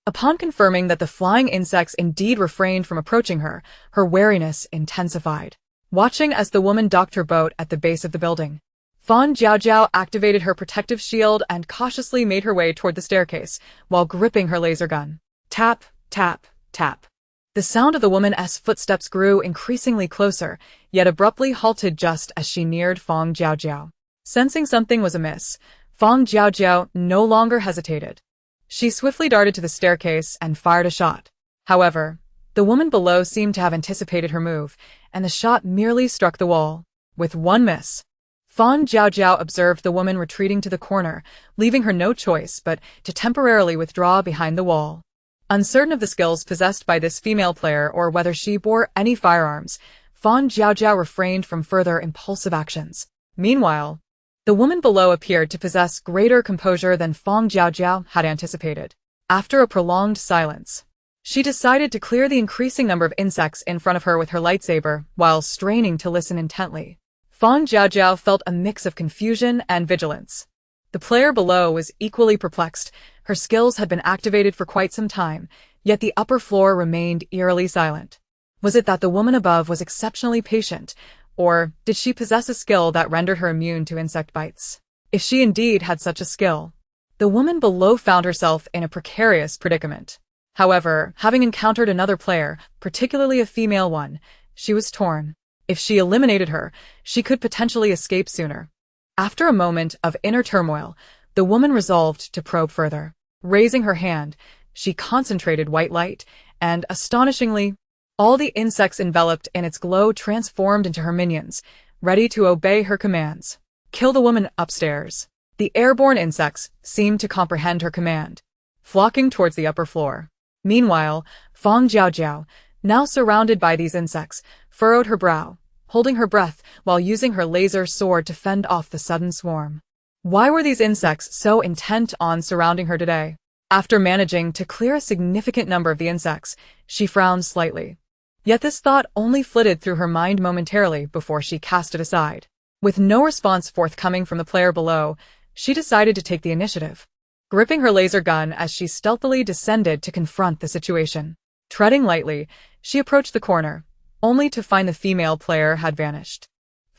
Upon confirming that the flying insects indeed refrained from approaching her, her wariness intensified. Watching as the woman docked her boat at the base of the building, Fang Jiaojiao activated her protective shield and cautiously made her way toward the staircase while gripping her laser gun. Tap, tap, tap. The sound of the woman's footsteps grew increasingly closer, yet abruptly halted just as she neared Fang Jiaojiao. Sensing something was amiss, Fang Jiaojiao no longer hesitated. She swiftly darted to the staircase and fired a shot. However, the woman below seemed to have anticipated her move, and the shot merely struck the wall. With one miss, Fang Jiaojiao observed the woman retreating to the corner, leaving her no choice but to temporarily withdraw behind the wall. Uncertain of the skills possessed by this female player or whether she bore any firearms, Fang Jiaojiao refrained from further impulsive actions. Meanwhile, the woman below appeared to possess greater composure than Fang Jiaojiao had anticipated. After a prolonged silence, she decided to clear the increasing number of insects in front of her with her lightsaber while straining to listen intently. Fang Jiaojiao felt a mix of confusion and vigilance. The player below was equally perplexed, Her skills had been activated for quite some time, yet the upper floor remained eerily silent. Was it that the woman above was exceptionally patient, or did she possess a skill that rendered her immune to insect bites? If she indeed had such a skill, the woman below found herself in a precarious predicament. However, having encountered another player, particularly a female one, she was torn. If she eliminated her, she could potentially escape sooner. After a moment of inner turmoil, the woman resolved to probe further. Raising her hand, she concentrated white light, and, astonishingly, all the insects enveloped in its glow transformed into her minions, ready to obey her commands. Kill the woman upstairs. The airborne insects seemed to comprehend her command, flocking towards the upper floor. Meanwhile, Fang Jiaojiao, now surrounded by these insects, furrowed her brow, holding her breath while using her laser sword to fend off the sudden swarm. Why were these insects so intent on surrounding her today? After managing to clear a significant number of the insects, she frowned slightly. Yet this thought only flitted through her mind momentarily before she cast it aside. With no response forthcoming from the player below, she decided to take the initiative, gripping her laser gun as she stealthily descended to confront the situation. Treading lightly, she approached the corner, only to find the female player had vanished.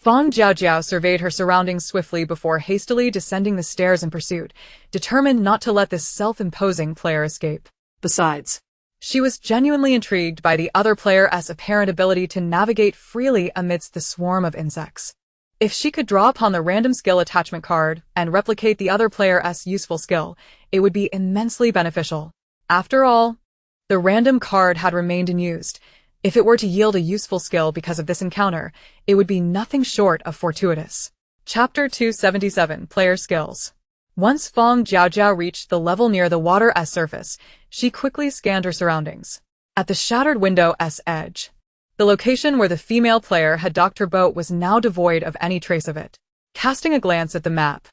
Fang Jiaojiao surveyed her surroundings swiftly before hastily descending the stairs in pursuit, determined not to let this self-imposing player escape. Besides, she was genuinely intrigued by the other player's apparent ability to navigate freely amidst the swarm of insects. If she could draw upon the random skill attachment card and replicate the other player's useful skill, it would be immensely beneficial. After all, the random card had remained unused. If it were to yield a useful skill because of this encounter, it would be nothing short of fortuitous. Chapter 277 Player Skills. Once Fang Jiaojiao reached the level near the water's surface, she quickly scanned her surroundings. At the shattered window's edge, the location where the female player had docked her boat was now devoid of any trace of it. Casting a glance at the map,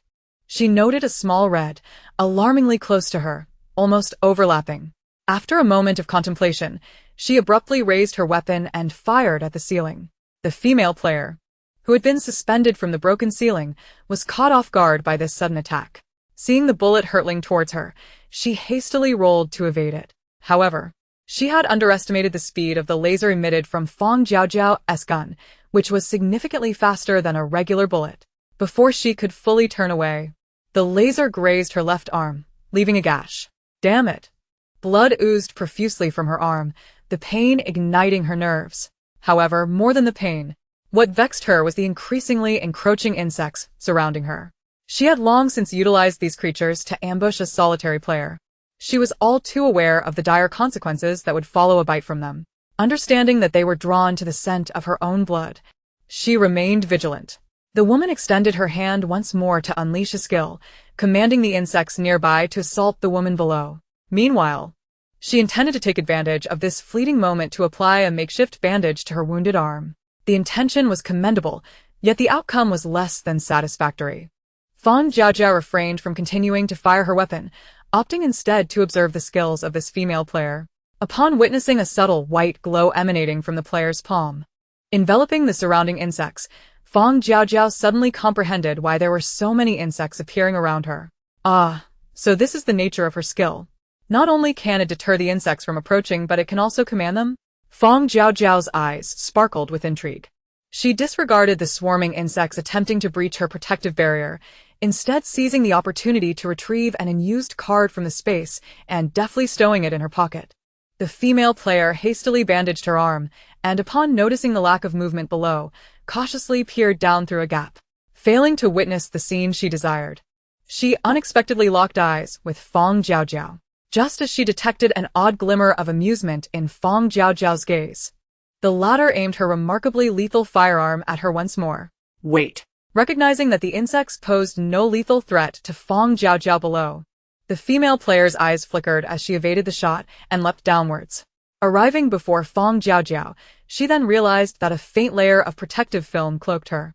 she noted a small red, alarmingly close to her, almost overlapping. After a moment of contemplation, she abruptly raised her weapon and fired at the ceiling. The female player, who had been suspended from the broken ceiling, was caught off guard by this sudden attack. Seeing the bullet hurtling towards her, she hastily rolled to evade it. However, she had underestimated the speed of the laser emitted from Fang Jiaojiao's gun, which was significantly faster than a regular bullet. Before she could fully turn away, the laser grazed her left arm, leaving a gash. Damn it! Blood oozed profusely from her arm, the pain igniting her nerves. However, more than the pain, what vexed her was the increasingly encroaching insects surrounding her. She had long since utilized these creatures to ambush a solitary player. She was all too aware of the dire consequences that would follow a bite from them. Understanding that they were drawn to the scent of her own blood, she remained vigilant. The woman extended her hand once more to unleash a skill, commanding the insects nearby to assault the woman below. Meanwhile, she intended to take advantage of this fleeting moment to apply a makeshift bandage to her wounded arm. The intention was commendable, yet the outcome was less than satisfactory. Fang Jiaojiao refrained from continuing to fire her weapon, opting instead to observe the skills of this female player. Upon witnessing a subtle white glow emanating from the player's palm, enveloping the surrounding insects, Fang Jiaojiao suddenly comprehended why there were so many insects appearing around her. Ah, so this is the nature of her skill. Not only can it deter the insects from approaching, but it can also command them? Fang Jiaojiao's eyes sparkled with intrigue. She disregarded the swarming insects attempting to breach her protective barrier, instead seizing the opportunity to retrieve an unused card from the space and deftly stowing it in her pocket. The female player hastily bandaged her arm, and upon noticing the lack of movement below, cautiously peered down through a gap. Failing to witness the scene she desired, she unexpectedly locked eyes with Fang Jiaojiao. Just as she detected an odd glimmer of amusement in Fang Jiaojiao's gaze, the latter aimed her remarkably lethal firearm at her once more. Wait! Recognizing that the insects posed no lethal threat to Fang Jiaojiao below, the female player's eyes flickered as she evaded the shot and leapt downwards. Arriving before Fang Jiaojiao, she then realized that a faint layer of protective film cloaked her.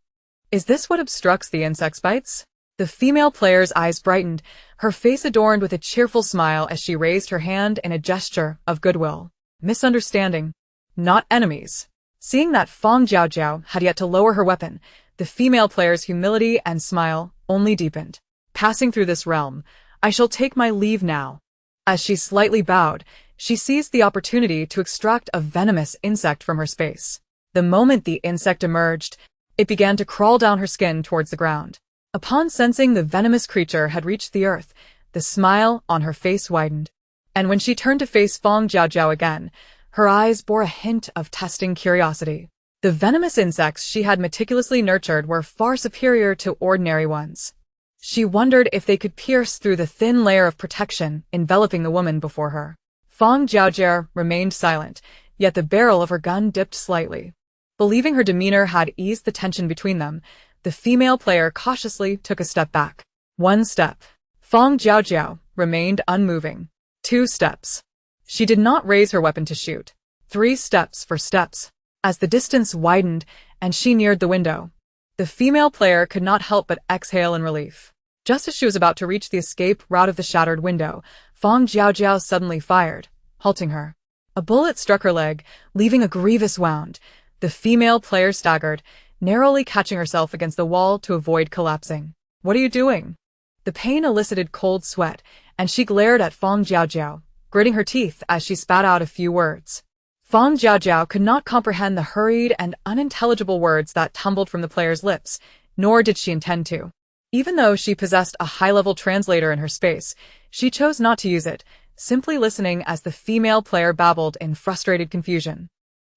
Is this what obstructs the insect's bites? The female player's eyes brightened, her face adorned with a cheerful smile as she raised her hand in a gesture of goodwill. Misunderstanding, not enemies. Seeing that Fang Jiaojiao had yet to lower her weapon, the female player's humility and smile only deepened. Passing through this realm, I shall take my leave now. As she slightly bowed, she seized the opportunity to extract a venomous insect from her space. The moment the insect emerged, it began to crawl down her skin towards the ground. Upon sensing the venomous creature had reached the earth, the smile on her face widened. And when she turned to face Fang Jiaojiao again, her eyes bore a hint of testing curiosity. The venomous insects she had meticulously nurtured were far superior to ordinary ones. She wondered if they could pierce through the thin layer of protection enveloping the woman before her. Fang Jiaojiao remained silent, yet the barrel of her gun dipped slightly. Believing her demeanor had eased the tension between them, the female player cautiously took a step back. 1 step. Fang Jiaojiao remained unmoving. 2 steps. She did not raise her weapon to shoot. 3 steps for steps. As the distance widened and she neared the window, the female player could not help but exhale in relief. Just as she was about to reach the escape route of the shattered window, Fang Jiaojiao suddenly fired, halting her. A bullet struck her leg, leaving a grievous wound. The female player staggered, narrowly catching herself against the wall to avoid collapsing. What are you doing? The pain elicited cold sweat, and she glared at Fang Jiaojiao, gritting her teeth as she spat out a few words. Fang Jiaojiao could not comprehend the hurried and unintelligible words that tumbled from the player's lips, nor did she intend to. Even though she possessed a high-level translator in her space, she chose not to use it, simply listening as the female player babbled in frustrated confusion.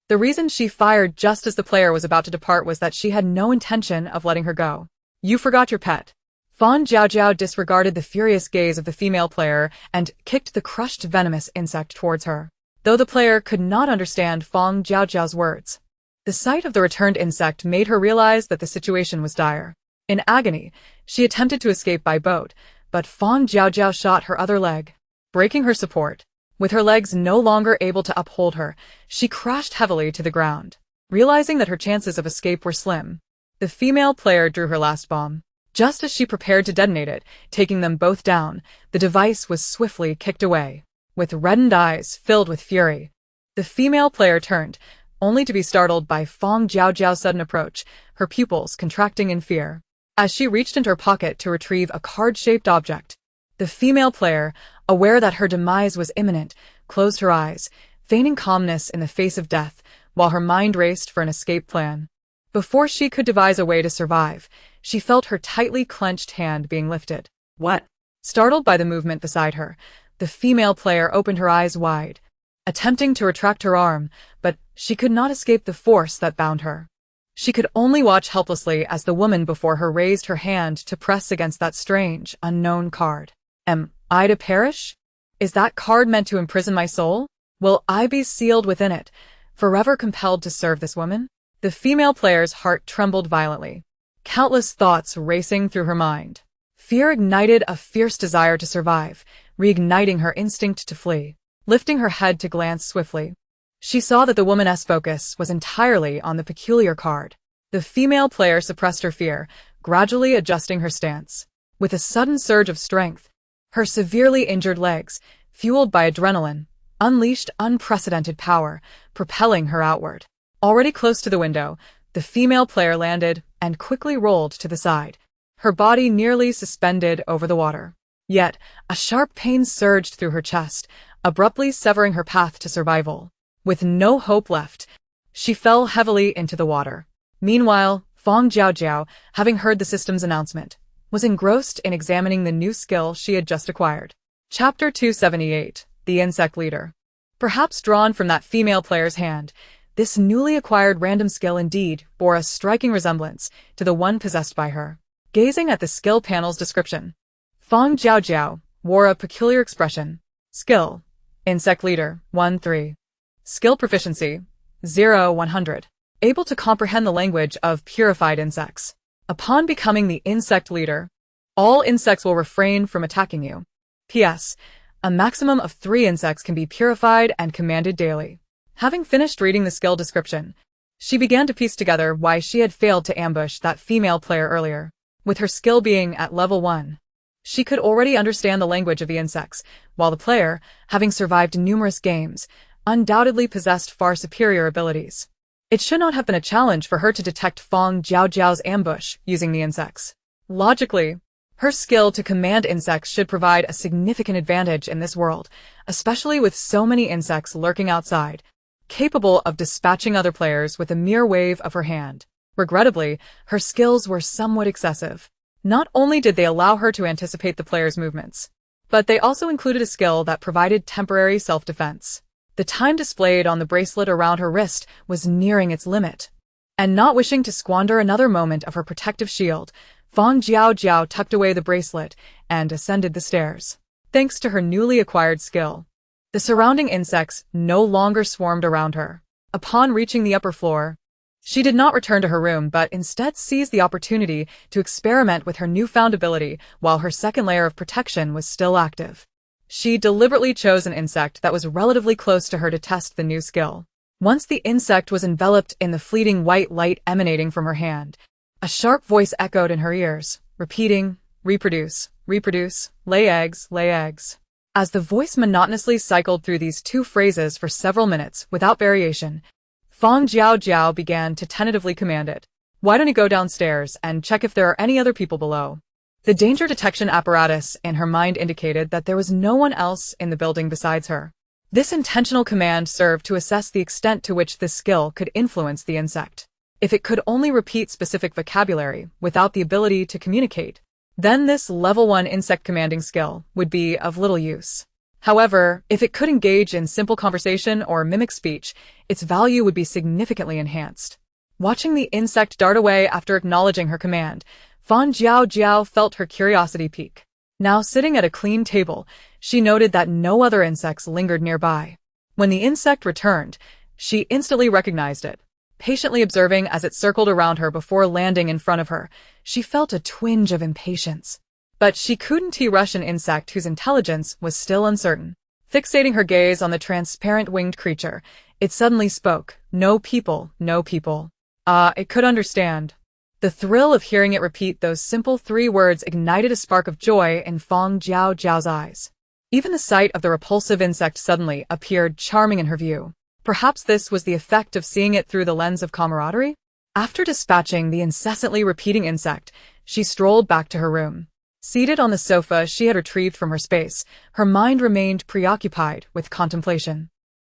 The reason she fired just as the player was about to depart was that she had no intention of letting her go. You forgot your pet. Fang Jiaojiao disregarded the furious gaze of the female player and kicked the crushed venomous insect towards her. Though the player could not understand Fang Jiaojiao's words, the sight of the returned insect made her realize that the situation was dire. In agony, she attempted to escape by boat, but Fang Jiaojiao shot her other leg, breaking her support. With her legs no longer able to uphold her, she crashed heavily to the ground. Realizing that her chances of escape were slim, the female player drew her last bomb. Just as she prepared to detonate it, taking them both down, the device was swiftly kicked away. With reddened eyes filled with fury, the female player turned, only to be startled by Fang Jiaojiao's sudden approach, her pupils contracting in fear. As she reached into her pocket to retrieve a card-shaped object, the female player, aware that her demise was imminent, closed her eyes, feigning calmness in the face of death, while her mind raced for an escape plan. Before she could devise a way to survive, she felt her tightly clenched hand being lifted. What? Startled by the movement beside her, the female player opened her eyes wide, attempting to retract her arm, but she could not escape the force that bound her. She could only watch helplessly as the woman before her raised her hand to press against that strange, unknown card. Am I to perish? Is that card meant to imprison my soul? Will I be sealed within it, forever compelled to serve this woman? The female player's heart trembled violently, countless thoughts racing through her mind. Fear ignited a fierce desire to survive, reigniting her instinct to flee. Lifting her head to glance swiftly, she saw that the woman's focus was entirely on the peculiar card. The female player suppressed her fear, gradually adjusting her stance. With a sudden surge of strength, her severely injured legs, fueled by adrenaline, unleashed unprecedented power, propelling her outward. Already close to the window, the female player landed and quickly rolled to the side, her body nearly suspended over the water. Yet, a sharp pain surged through her chest, abruptly severing her path to survival. With no hope left, she fell heavily into the water. Meanwhile, Fang Jiaojiao, having heard the system's announcement, was engrossed in examining the new skill she had just acquired. Chapter 278, The Insect Leader. Perhaps drawn from that female player's hand, this newly acquired random skill indeed bore a striking resemblance to the one possessed by her. Gazing at the skill panel's description, Fang Jiaojiao wore a peculiar expression. Skill: Insect Leader, 1-3. Skill Proficiency, 0-100. Able to comprehend the language of purified insects. Upon becoming the Insect Leader, all insects will refrain from attacking you. P.S. A maximum of 3 insects can be purified and commanded daily. Having finished reading the skill description, she began to piece together why she had failed to ambush that female player earlier. With her skill being at level 1, she could already understand the language of the insects, while the player, having survived numerous games, undoubtedly possessed far superior abilities. It should not have been a challenge for her to detect Fang Jiaojiao's ambush using the insects. Logically, Her skill to command insects should provide a significant advantage in this world, especially with so many insects lurking outside, capable of dispatching other players with a mere wave of her hand. Regrettably, her skills were somewhat excessive. Not only did they allow her to anticipate the player's movements, but they also included a skill that provided temporary self-defense. The time displayed on the bracelet around her wrist was nearing its limit. And not wishing to squander another moment of her protective shield, Fang Jiaojiao tucked away the bracelet and ascended the stairs. Thanks to her newly acquired skill, the surrounding insects no longer swarmed around her. Upon reaching the upper floor, she did not return to her room but instead seized the opportunity to experiment with her newfound ability while her second layer of protection was still active. She deliberately chose an insect that was relatively close to her to test the new skill. Once the insect was enveloped in the fleeting white light emanating from her hand, a sharp voice echoed in her ears, repeating, "Reproduce, reproduce, lay eggs, lay eggs." As the voice monotonously cycled through these two phrases for several minutes without variation, Fang Jiaojiao began to tentatively command it. "Why don't you go downstairs and check if there are any other people below?" The danger detection apparatus in her mind indicated that there was no one else in the building besides her. This intentional command served to assess the extent to which this skill could influence the insect. If it could only repeat specific vocabulary without the ability to communicate, then this level 1 insect commanding skill would be of little use. However, if it could engage in simple conversation or mimic speech, its value would be significantly enhanced. Watching the insect dart away after acknowledging her command, Fang Jiaojiao felt her curiosity peak. Now sitting at a clean table, she noted that no other insects lingered nearby. When the insect returned, she instantly recognized it. Patiently observing as it circled around her before landing in front of her, she felt a twinge of impatience. But she couldn't rush an insect whose intelligence was still uncertain. Fixating her gaze on the transparent winged creature, it suddenly spoke, "No people, no people." It could understand. The thrill of hearing it repeat those simple 3 words ignited a spark of joy in Fang Jiaojiao's eyes. Even the sight of the repulsive insect suddenly appeared charming in her view. Perhaps this was the effect of seeing it through the lens of camaraderie? After dispatching the incessantly repeating insect, she strolled back to her room. Seated on the sofa she had retrieved from her space, her mind remained preoccupied with contemplation.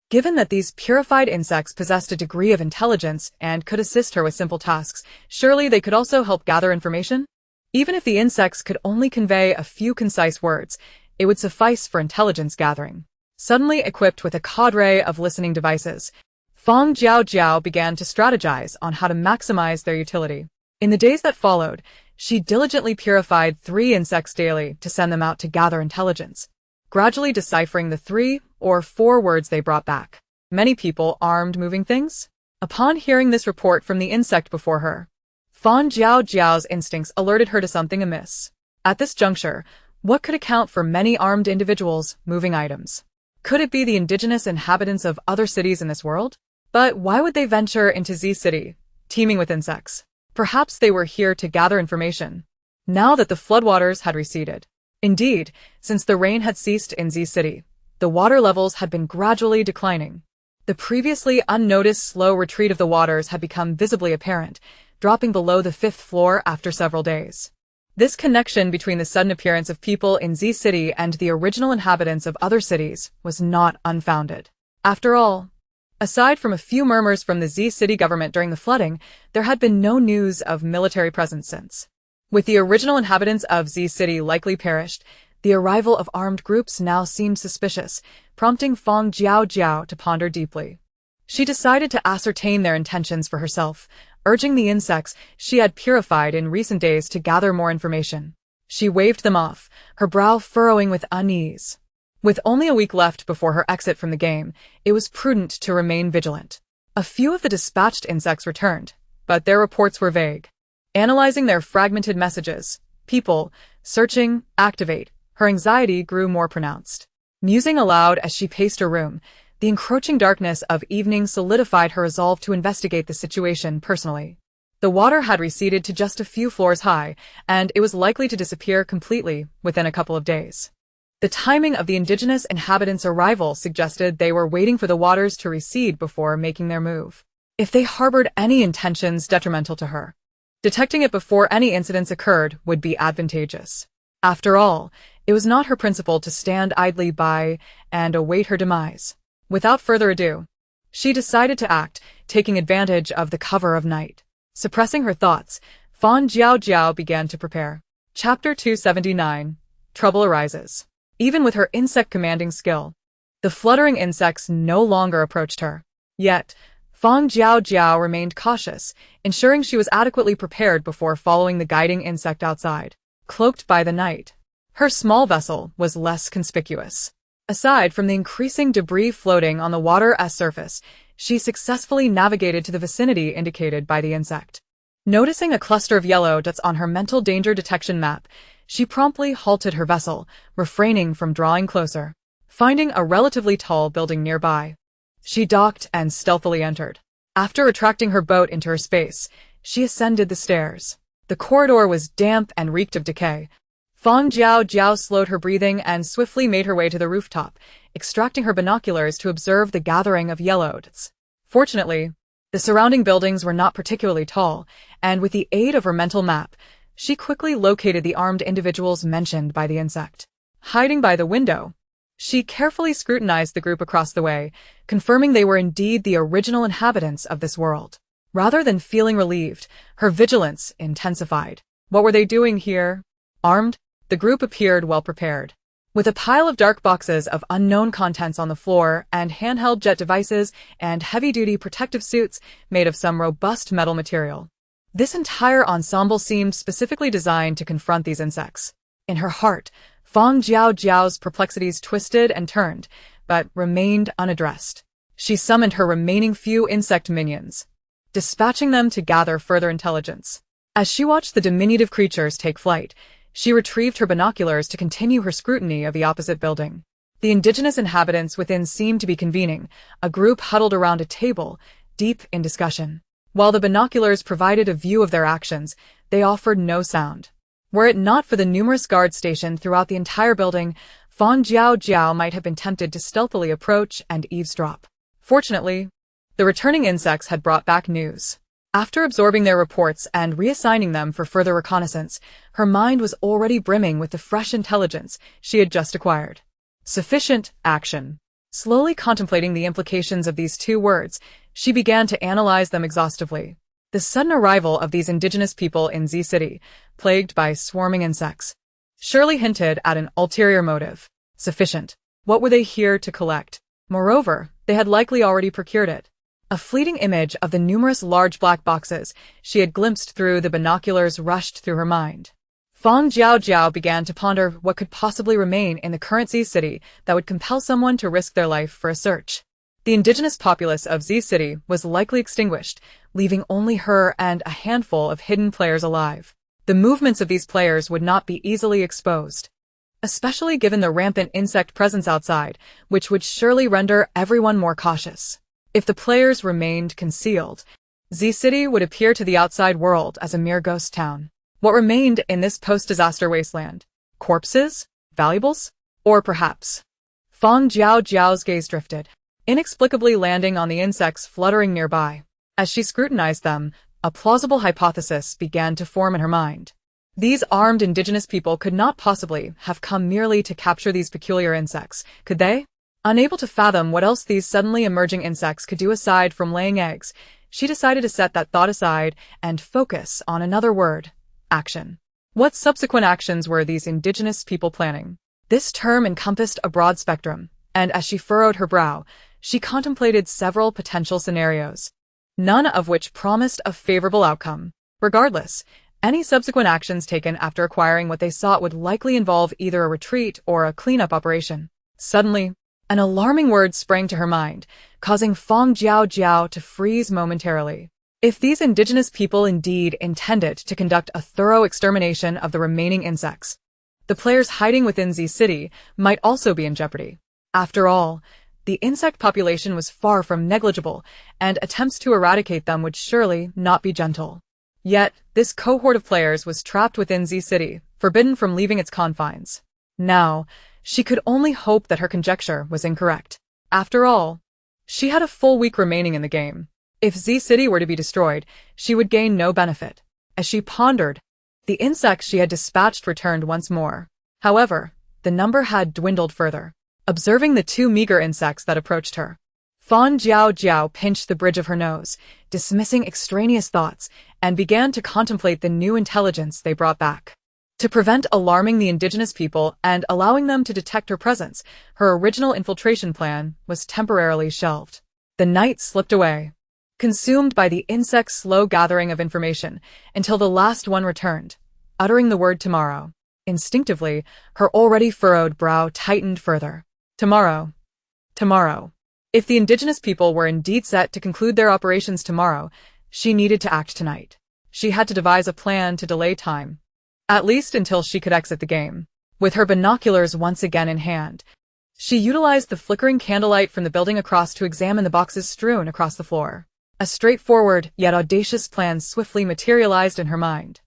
Given that these purified insects possessed a degree of intelligence and could assist her with simple tasks, surely they could also help gather information? Even if the insects could only convey a few concise words, it would suffice for intelligence gathering. Suddenly equipped with a cadre of listening devices, Fang Jiaojiao began to strategize on how to maximize their utility. In the days that followed, she diligently purified 3 insects daily to send them out to gather intelligence, gradually deciphering the 3 or 4 words they brought back. Many people armed moving things? Upon hearing this report from the insect before her, Fang Jiaojiao's instincts alerted her to something amiss. At this juncture, what could account for many armed individuals moving items? Could it be the indigenous inhabitants of other cities in this world? But why would they venture into Z City, teeming with insects? Perhaps they were here to gather information, now that the floodwaters had receded. Indeed, since the rain had ceased in Z City, the water levels had been gradually declining. The previously unnoticed slow retreat of the waters had become visibly apparent, dropping below the 5th floor after several days. This connection between the sudden appearance of people in Z City and the original inhabitants of other cities was not unfounded. After all, aside from a few murmurs from the Z City government during the flooding, there had been no news of military presence since. With the original inhabitants of Z City likely perished, the arrival of armed groups now seemed suspicious, prompting Fang Jiaojiao to ponder deeply. She decided to ascertain their intentions for herself, urging the insects she had purified in recent days to gather more information. She waved them off, her brow furrowing with unease. With only a week left before her exit from the game, it was prudent to remain vigilant. A few of the dispatched insects returned, but their reports were vague. Analyzing their fragmented messages, people, searching, activate, her anxiety grew more pronounced. Musing aloud as she paced her room, the encroaching darkness of evening solidified her resolve to investigate the situation personally. The water had receded to just a few floors high, and it was likely to disappear completely within a couple of days. The timing of the indigenous inhabitants' arrival suggested they were waiting for the waters to recede before making their move. If they harbored any intentions detrimental to her, detecting it before any incidents occurred would be advantageous. After all, it was not her principle to stand idly by and await her demise. Without further ado, she decided to act, taking advantage of the cover of night. Suppressing her thoughts, Fang Jiaojiao began to prepare. Chapter 279. Trouble arises. Even with her insect-commanding skill, the fluttering insects no longer approached her. Yet, Fang Jiaojiao remained cautious, ensuring she was adequately prepared before following the guiding insect outside. Cloaked by the night, her small vessel was less conspicuous. Aside from the increasing debris floating on the water's surface, she successfully navigated to the vicinity indicated by the insect. Noticing a cluster of yellow dots on her mental danger detection map, she promptly halted her vessel, refraining from drawing closer. Finding a relatively tall building nearby, she docked and stealthily entered. After retracting her boat into her space, she ascended the stairs. The corridor was damp and reeked of decay. Fang Jiaojiao slowed her breathing and swiftly made her way to the rooftop, extracting her binoculars to observe the gathering of yellow dots. Fortunately, the surrounding buildings were not particularly tall, and with the aid of her mental map, she quickly located the armed individuals mentioned by the insect. Hiding by the window, she carefully scrutinized the group across the way, confirming they were indeed the original inhabitants of this world. Rather than feeling relieved, her vigilance intensified. What were they doing here? Armed, the group appeared well prepared. With a pile of dark boxes of unknown contents on the floor and handheld jet devices and heavy-duty protective suits made of some robust metal material. This entire ensemble seemed specifically designed to confront these insects. In her heart, Fang Jiaojiao's perplexities twisted and turned, but remained unaddressed. She summoned her remaining few insect minions, dispatching them to gather further intelligence. As she watched the diminutive creatures take flight, she retrieved her binoculars to continue her scrutiny of the opposite building. The indigenous inhabitants within seemed to be convening, a group huddled around a table, deep in discussion. While the binoculars provided a view of their actions, they offered no sound. Were it not for the numerous guards stationed throughout the entire building, Fang Jiaojiao might have been tempted to stealthily approach and eavesdrop. Fortunately, the returning insects had brought back news. After absorbing their reports and reassigning them for further reconnaissance, her mind was already brimming with the fresh intelligence she had just acquired. Sufficient action. Slowly contemplating the implications of these two words, she began to analyze them exhaustively. The sudden arrival of these indigenous people in Z City, plagued by swarming insects, surely hinted at an ulterior motive. Sufficient. What were they here to collect? Moreover, they had likely already procured it. A fleeting image of the numerous large black boxes she had glimpsed through the binoculars rushed through her mind. Fang Jiaojiao began to ponder what could possibly remain in the current Z City that would compel someone to risk their life for a search. The indigenous populace of Z City was likely extinguished, leaving only her and a handful of hidden players alive. The movements of these players would not be easily exposed, especially given the rampant insect presence outside, which would surely render everyone more cautious. If the players remained concealed, Z City would appear to the outside world as a mere ghost town. What remained in this post-disaster wasteland? Corpses? Valuables? Or perhaps? Fang Jiaojiao's gaze drifted, inexplicably landing on the insects fluttering nearby. As she scrutinized them, a plausible hypothesis began to form in her mind. These armed indigenous people could not possibly have come merely to capture these peculiar insects, could they? Unable to fathom what else these suddenly emerging insects could do aside from laying eggs, she decided to set that thought aside and focus on another word: action. What subsequent actions were these indigenous people planning? This term encompassed a broad spectrum, and as she furrowed her brow, she contemplated several potential scenarios, none of which promised a favorable outcome. Regardless, any subsequent actions taken after acquiring what they sought would likely involve either a retreat or a cleanup operation. Suddenly, an alarming word sprang to her mind, causing Fang Jiaojiao to freeze momentarily. If these indigenous people indeed intended to conduct a thorough extermination of the remaining insects, the players hiding within Z City might also be in jeopardy. After all, the insect population was far from negligible, and attempts to eradicate them would surely not be gentle. Yet, this cohort of players was trapped within Z City, forbidden from leaving its confines. Now, she could only hope that her conjecture was incorrect. After all, she had a full week remaining in the game. If Z City were to be destroyed, she would gain no benefit. As she pondered, the insects she had dispatched returned once more. However, the number had dwindled further. Observing the two meager insects that approached her, Fang Jiaojiao pinched the bridge of her nose, dismissing extraneous thoughts, and began to contemplate the new intelligence they brought back. To prevent alarming the indigenous people and allowing them to detect her presence, her original infiltration plan was temporarily shelved. The night slipped away, consumed by the insect's slow gathering of information, until the last one returned, uttering the word tomorrow. Instinctively, her already furrowed brow tightened further. Tomorrow. Tomorrow. If the indigenous people were indeed set to conclude their operations tomorrow, she needed to act tonight. She had to devise a plan to delay time, at least until she could exit the game. With her binoculars once again in hand, she utilized the flickering candlelight from the building across to examine the boxes strewn across the floor. A straightforward, yet audacious plan swiftly materialized in her mind.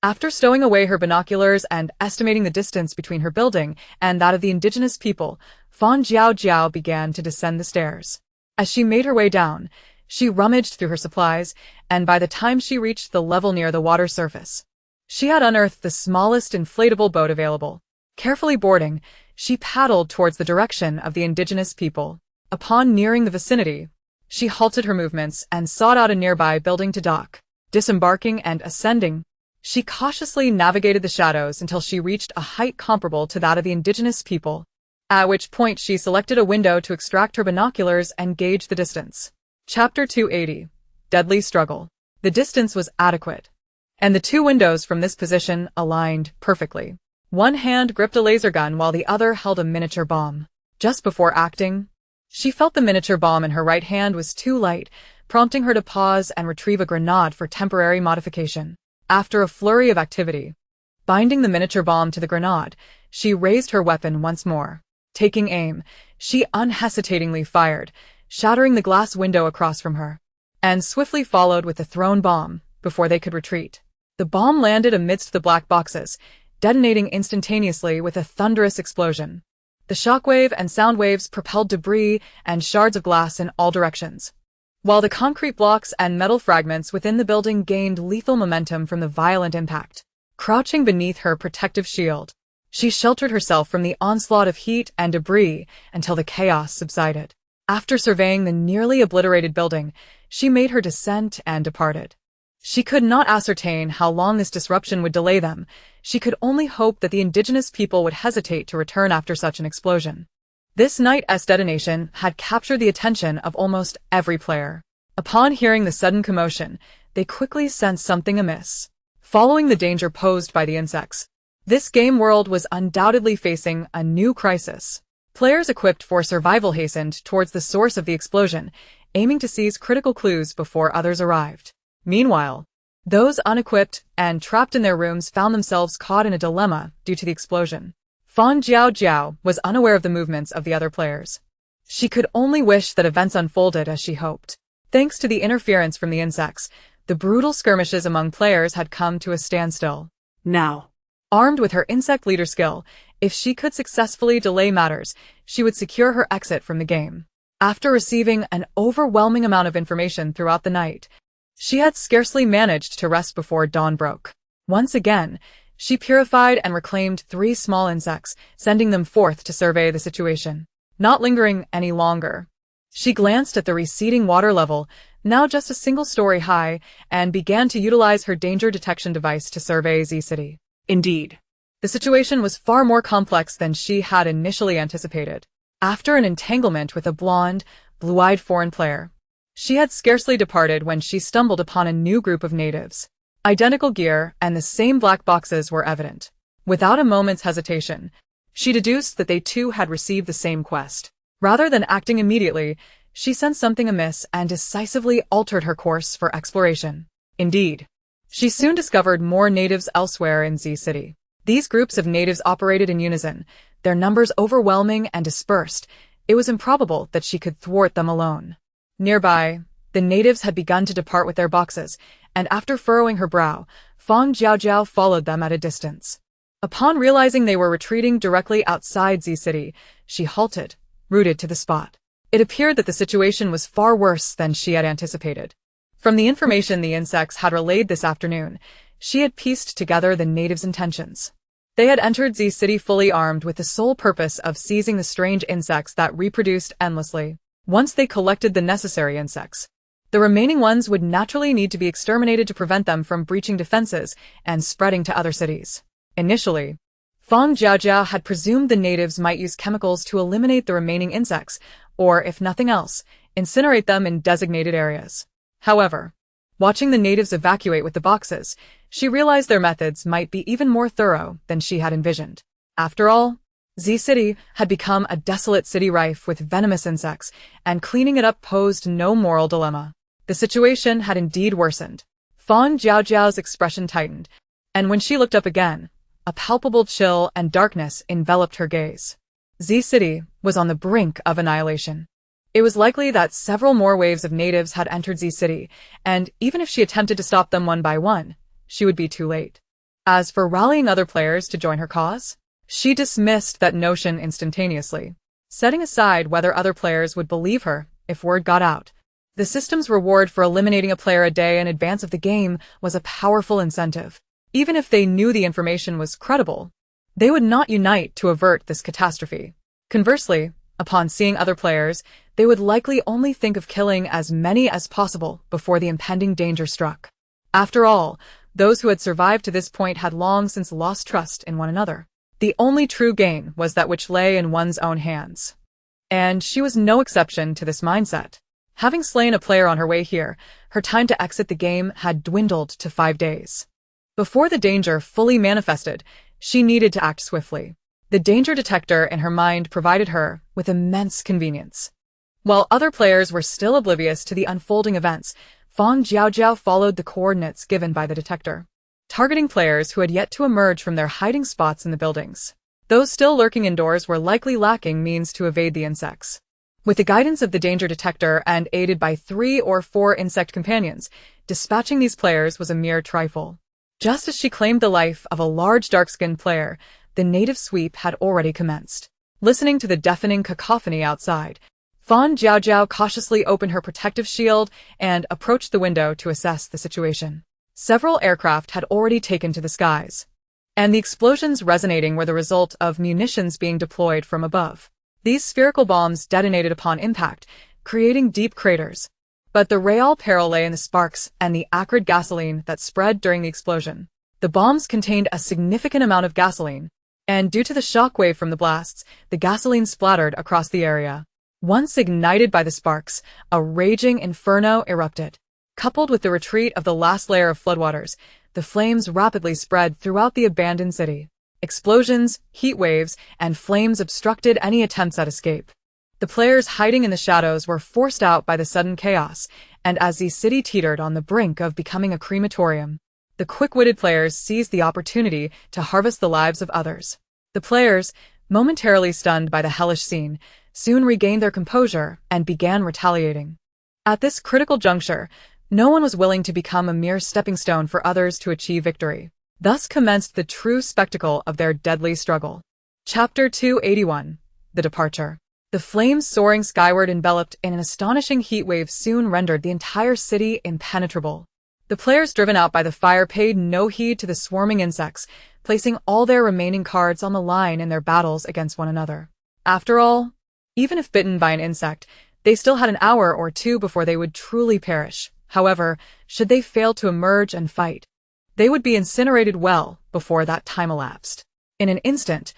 After stowing away her binoculars and estimating the distance between her building and that of the indigenous people, Fang Jiaojiao began to descend the stairs. As she made her way down, she rummaged through her supplies, and by the time she reached the level near the water surface, she had unearthed the smallest inflatable boat available. Carefully boarding, she paddled towards the direction of the indigenous people. Upon nearing the vicinity, she halted her movements and sought out a nearby building to dock. Disembarking and ascending, she cautiously navigated the shadows until she reached a height comparable to that of the indigenous people, at which point she selected a window to extract her binoculars and gauge the distance. Chapter 280. Deadly Struggle. The distance was adequate, and the two windows from this position aligned perfectly. One hand gripped a laser gun while the other held a miniature bomb. Just before acting, she felt the miniature bomb in her right hand was too light, prompting her to pause and retrieve a grenade for temporary modification. After a flurry of activity, binding the miniature bomb to the grenade, she raised her weapon once more. Taking aim, she unhesitatingly fired, shattering the glass window across from her, and swiftly followed with the thrown bomb before they could retreat. The bomb landed amidst the black boxes, detonating instantaneously with a thunderous explosion. The shockwave and sound waves propelled debris and shards of glass in all directions, while the concrete blocks and metal fragments within the building gained lethal momentum from the violent impact. Crouching beneath her protective shield, she sheltered herself from the onslaught of heat and debris until the chaos subsided. After surveying the nearly obliterated building, she made her descent and departed. She could not ascertain how long this disruption would delay them. She could only hope that the indigenous people would hesitate to return after such an explosion. This night's detonation had captured the attention of almost every player. Upon hearing the sudden commotion, they quickly sensed something amiss. Following the danger posed by the insects, this game world was undoubtedly facing a new crisis. Players equipped for survival hastened towards the source of the explosion, aiming to seize critical clues before others arrived. Meanwhile, those unequipped and trapped in their rooms found themselves caught in a dilemma due to the explosion. Fang Jiaojiao was unaware of the movements of the other players. She could only wish that events unfolded as she hoped. Thanks to the interference from the insects, the brutal skirmishes among players had come to a standstill. Now, armed with her insect leader skill, if she could successfully delay matters, she would secure her exit from the game. After receiving an overwhelming amount of information throughout the night, she had scarcely managed to rest before dawn broke. Once again, she purified and reclaimed 3 small insects, sending them forth to survey the situation. Not lingering any longer, she glanced at the receding water level, now just a single story high, and began to utilize her danger detection device to survey Z City. indeed. The situation was far more complex than she had initially anticipated. After an entanglement with a blonde, blue-eyed foreign player, she had scarcely departed when she stumbled upon a new group of natives. Identical gear and the same black boxes were evident. Without a moment's hesitation, she deduced that they too had received the same quest. Rather than acting immediately, she sensed something amiss and decisively altered her course for exploration. Indeed, she soon discovered more natives elsewhere in Z City. These groups of natives operated in unison, their numbers overwhelming and dispersed. It was improbable that she could thwart them alone. Nearby, the natives had begun to depart with their boxes, and after furrowing her brow, Fang Jiaojiao followed them at a distance. Upon realizing they were retreating directly outside Z City, she halted, rooted to the spot. It appeared that the situation was far worse than she had anticipated. From the information the insects had relayed this afternoon, she had pieced together the natives' intentions. They had entered Z City fully armed with the sole purpose of seizing the strange insects that reproduced endlessly. Once they collected the necessary insects, the remaining ones would naturally need to be exterminated to prevent them from breaching defenses and spreading to other cities. Initially, Fang Jiaojiao had presumed the natives might use chemicals to eliminate the remaining insects, or, if nothing else, incinerate them in designated areas. However, watching the natives evacuate with the boxes, she realized their methods might be even more thorough than she had envisioned. After all, Z City had become a desolate city rife with venomous insects, and cleaning it up posed no moral dilemma. The situation had indeed worsened. Fang Jiaojiao's expression tightened, and when she looked up again, a palpable chill and darkness enveloped her gaze. Z City was on the brink of annihilation. It was likely that several more waves of natives had entered Z City, and even if she attempted to stop them one by one, she would be too late. As for rallying other players to join her cause, she dismissed that notion instantaneously, setting aside whether other players would believe her if word got out. The system's reward for eliminating a player a day in advance of the game was a powerful incentive. Even if they knew the information was credible, they would not unite to avert this catastrophe. Conversely, upon seeing other players, they would likely only think of killing as many as possible before the impending danger struck. After all, those who had survived to this point had long since lost trust in one another. The only true gain was that which lay in one's own hands. And she was no exception to this mindset. Having slain a player on her way here, her time to exit the game had dwindled to 5 days. Before the danger fully manifested, she needed to act swiftly. The danger detector in her mind provided her with immense convenience. While other players were still oblivious to the unfolding events, Fang Jiaojiao followed the coordinates given by the detector, targeting players who had yet to emerge from their hiding spots in the buildings. Those still lurking indoors were likely lacking means to evade the insects. With the guidance of the danger detector and aided by 3 or 4 insect companions, dispatching these players was a mere trifle. Just as she claimed the life of a large dark-skinned player, the native sweep had already commenced. Listening to the deafening cacophony outside, Fang Jiaojiao cautiously opened her protective shield and approached the window to assess the situation. Several aircraft had already taken to the skies, and the explosions resonating were the result of munitions being deployed from above. These spherical bombs detonated upon impact, creating deep craters. But the real peril lay in the sparks and the acrid gasoline that spread during the explosion. The bombs contained a significant amount of gasoline, and due to the shockwave from the blasts, the gasoline splattered across the area. Once ignited by the sparks, a raging inferno erupted. Coupled with the retreat of the last layer of floodwaters, the flames rapidly spread throughout the abandoned city. Explosions, heat waves, and flames obstructed any attempts at escape. The players hiding in the shadows were forced out by the sudden chaos, and as the city teetered on the brink of becoming a crematorium, the quick-witted players seized the opportunity to harvest the lives of others. The players, momentarily stunned by the hellish scene, soon regained their composure and began retaliating. At this critical juncture, no one was willing to become a mere stepping stone for others to achieve victory. Thus commenced the true spectacle of their deadly struggle. Chapter 281. The Departure. The flames soaring skyward enveloped in an astonishing heat wave soon rendered the entire city impenetrable. The players driven out by the fire paid no heed to the swarming insects, placing all their remaining cards on the line in their battles against one another. After all, even if bitten by an insect, they still had an hour or two before they would truly perish. However, should they fail to emerge and fight, they would be incinerated well before that time elapsed. In an instant,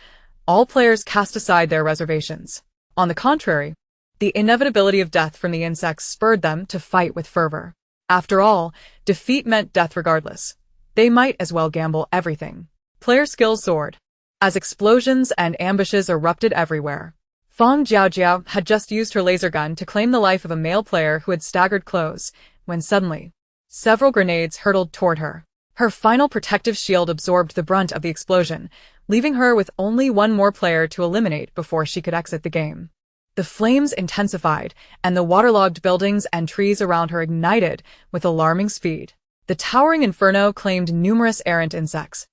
all players cast aside their reservations. On the contrary, the inevitability of death from the insects spurred them to fight with fervor. After all, defeat meant death regardless. They might as well gamble everything. Player skills soared, as explosions and ambushes erupted everywhere. Fang Jiaojiao had just used her laser gun to claim the life of a male player who had staggered close, when suddenly, several grenades hurtled toward her. Her final protective shield absorbed the brunt of the explosion, leaving her with only one more player to eliminate before she could exit the game. The flames intensified, and the waterlogged buildings and trees around her ignited with alarming speed. The towering inferno claimed numerous errant insects,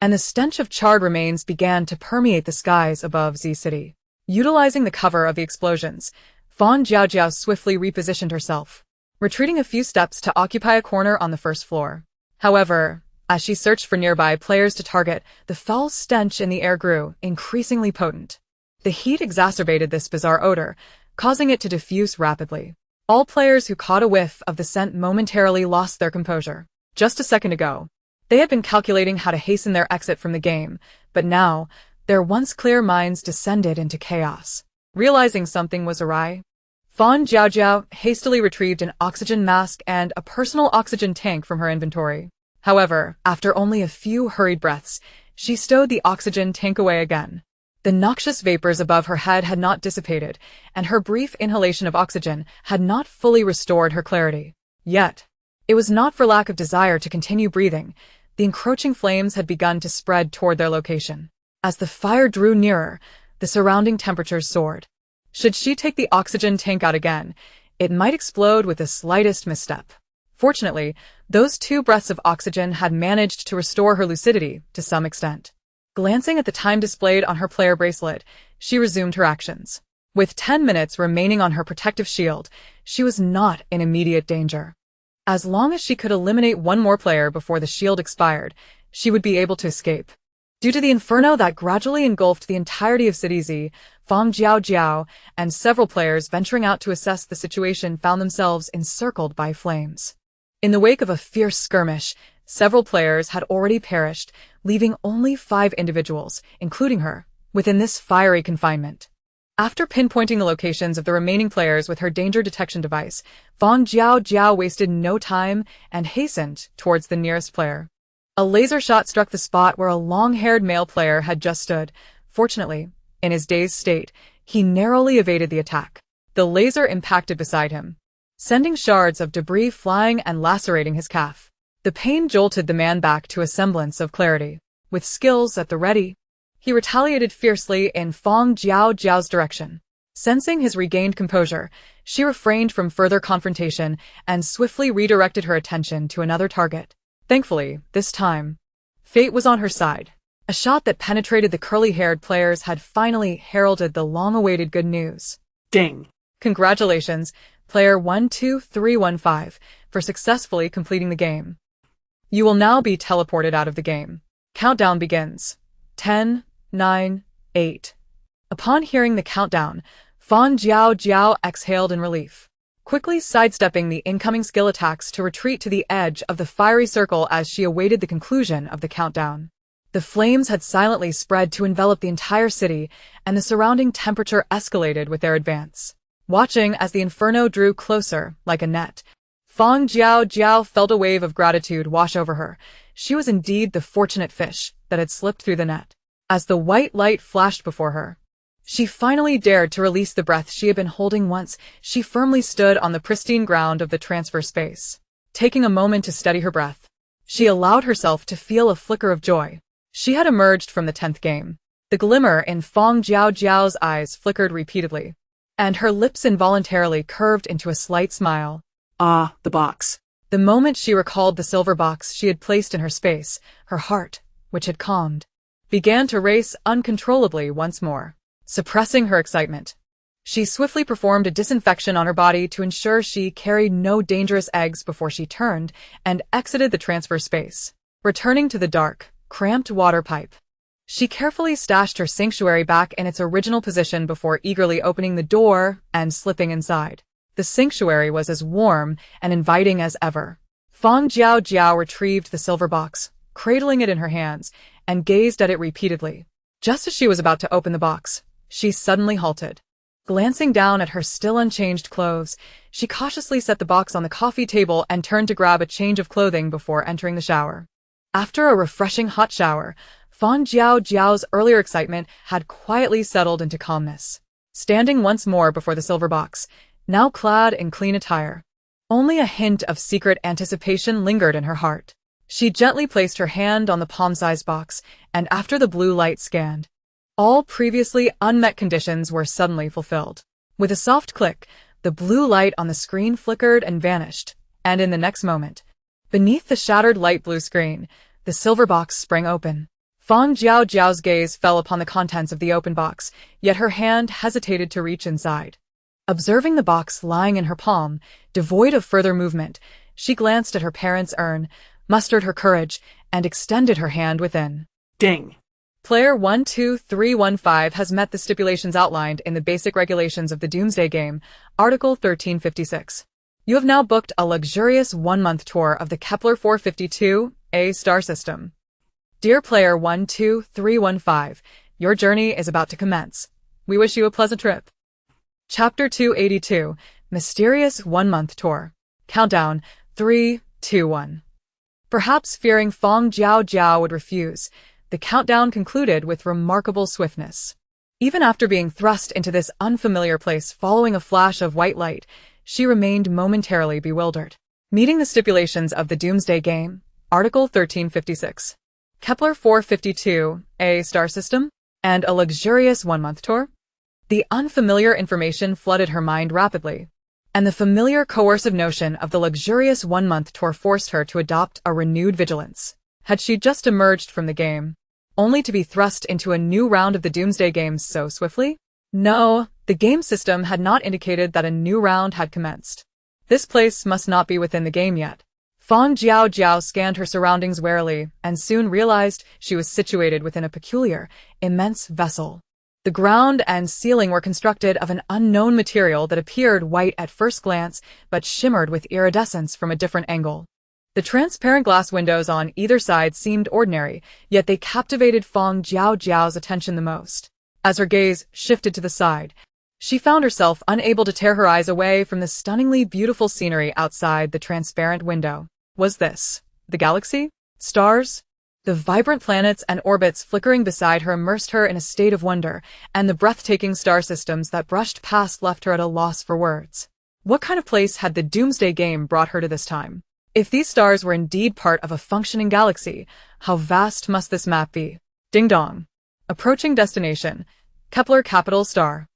and the stench of charred remains began to permeate the skies above Z City. Utilizing the cover of the explosions, Fang Jiaojiao swiftly repositioned herself, retreating a few steps to occupy a corner on the first floor. However, As she searched for nearby players to target, the foul stench in the air grew, increasingly potent. The heat exacerbated this bizarre odor, causing it to diffuse rapidly. All players who caught a whiff of the scent momentarily lost their composure. Just a second ago, they had been calculating how to hasten their exit from the game, but now, their once clear minds descended into chaos. Realizing something was awry, Fang Jiaojiao hastily retrieved an oxygen mask and a personal oxygen tank from her inventory. However, after only a few hurried breaths, she stowed the oxygen tank away again. The noxious vapors above her head had not dissipated, and her brief inhalation of oxygen had not fully restored her clarity. Yet, it was not for lack of desire to continue breathing. The encroaching flames had begun to spread toward their location. As the fire drew nearer, the surrounding temperatures soared. Should she take the oxygen tank out again, it might explode with the slightest misstep. Fortunately, those 2 breaths of oxygen had managed to restore her lucidity to some extent. Glancing at the time displayed on her player bracelet, she resumed her actions. With 10 minutes remaining on her protective shield, she was not in immediate danger. As long as she could eliminate one more player before the shield expired, she would be able to escape. Due to the inferno that gradually engulfed the entirety of City Z, Fang Jiaojiao and several players venturing out to assess the situation found themselves encircled by flames. In the wake of a fierce skirmish, several players had already perished, leaving only 5 individuals, including her, within this fiery confinement. After pinpointing the locations of the remaining players with her danger detection device, Fang Jiaojiao wasted no time and hastened towards the nearest player. A laser shot struck the spot where a long-haired male player had just stood. Fortunately, in his dazed state, he narrowly evaded the attack. The laser impacted beside him, sending shards of debris flying and lacerating his calf. The pain jolted the man back to a semblance of clarity. With skills at the ready, he retaliated fiercely in Fang Jiaojiao's direction. Sensing his regained composure, she refrained from further confrontation and swiftly redirected her attention to another target. Thankfully, this time, fate was on her side. A shot that penetrated the curly-haired players had finally heralded the long-awaited good news. Ding. Congratulations, player 12315, for successfully completing the game. You will now be teleported out of the game. Countdown begins. 10, 9, 8. Upon hearing the countdown, Fang Jiaojiao exhaled in relief, quickly sidestepping the incoming skill attacks to retreat to the edge of the fiery circle as she awaited the conclusion of the countdown. The flames had silently spread to envelop the entire city, and the surrounding temperature escalated with their advance. Watching as the inferno drew closer, like a net, Fang Jiaojiao felt a wave of gratitude wash over her. She was indeed the fortunate fish that had slipped through the net. As the white light flashed before her, she finally dared to release the breath she had been holding once she firmly stood on the pristine ground of the transfer space. Taking a moment to steady her breath, she allowed herself to feel a flicker of joy. She had emerged from the 10th game. The glimmer in Fang Jiaojiao's eyes flickered repeatedly, and her lips involuntarily curved into a slight smile. Ah, the box. The moment she recalled the silver box she had placed in her space, her heart, which had calmed, began to race uncontrollably once more. Suppressing her excitement, she swiftly performed a disinfection on her body to ensure she carried no dangerous eggs before she turned and exited the transfer space. Returning to the dark, cramped water pipe, she carefully stashed her sanctuary back in its original position before eagerly opening the door and slipping inside. The sanctuary was as warm and inviting as ever. Fang Jiaojiao retrieved the silver box, cradling it in her hands, and gazed at it repeatedly. Just as she was about to open the box, she suddenly halted. Glancing down at her still unchanged clothes, she cautiously set the box on the coffee table and turned to grab a change of clothing before entering the shower. After a refreshing hot shower, Fang Jiaojiao's earlier excitement had quietly settled into calmness. Standing once more before the silver box, now clad in clean attire, only a hint of secret anticipation lingered in her heart. She gently placed her hand on the palm-sized box, and after the blue light scanned, all previously unmet conditions were suddenly fulfilled. With a soft click, the blue light on the screen flickered and vanished, and in the next moment, beneath the shattered light blue screen, the silver box sprang open. Fang Jiaojiao's gaze fell upon the contents of the open box, yet her hand hesitated to reach inside. Observing the box lying in her palm, devoid of further movement, she glanced at her parents' urn, mustered her courage, and extended her hand within. Ding. Player 12315 has met the stipulations outlined in the basic regulations of the Doomsday Game, Article 1356. You have now booked a luxurious one-month tour of the Kepler 452a star system. Dear Player 12315, your journey is about to commence. We wish you a pleasant trip. Chapter 282, Mysterious One-Month Tour. Countdown, 3, 2, 1. Perhaps fearing Fang Jiaojiao would refuse, the countdown concluded with remarkable swiftness. Even after being thrust into this unfamiliar place following a flash of white light, she remained momentarily bewildered. Meeting the stipulations of the Doomsday Game, Article 1356. Kepler 452a star system, and a luxurious one-month tour? The unfamiliar information flooded her mind rapidly, and the familiar coercive notion of the luxurious one-month tour forced her to adopt a renewed vigilance. Had she just emerged from the game, only to be thrust into a new round of the Doomsday Games so swiftly? No, the game system had not indicated that a new round had commenced. This place must not be within the game yet. Fang Jiaojiao scanned her surroundings warily and soon realized she was situated within a peculiar, immense vessel. The ground and ceiling were constructed of an unknown material that appeared white at first glance but shimmered with iridescence from a different angle. The transparent glass windows on either side seemed ordinary, yet they captivated Fang Jiaojiao's attention the most. As her gaze shifted to the side, she found herself unable to tear her eyes away from the stunningly beautiful scenery outside the transparent window. Was this the galaxy? Stars? The vibrant planets and orbits flickering beside her immersed her in a state of wonder, and the breathtaking star systems that brushed past left her at a loss for words. What kind of place had the Doomsday Game brought her to this time? If these stars were indeed part of a functioning galaxy, how vast must this map be? Ding dong. Approaching destination, Kepler capital star.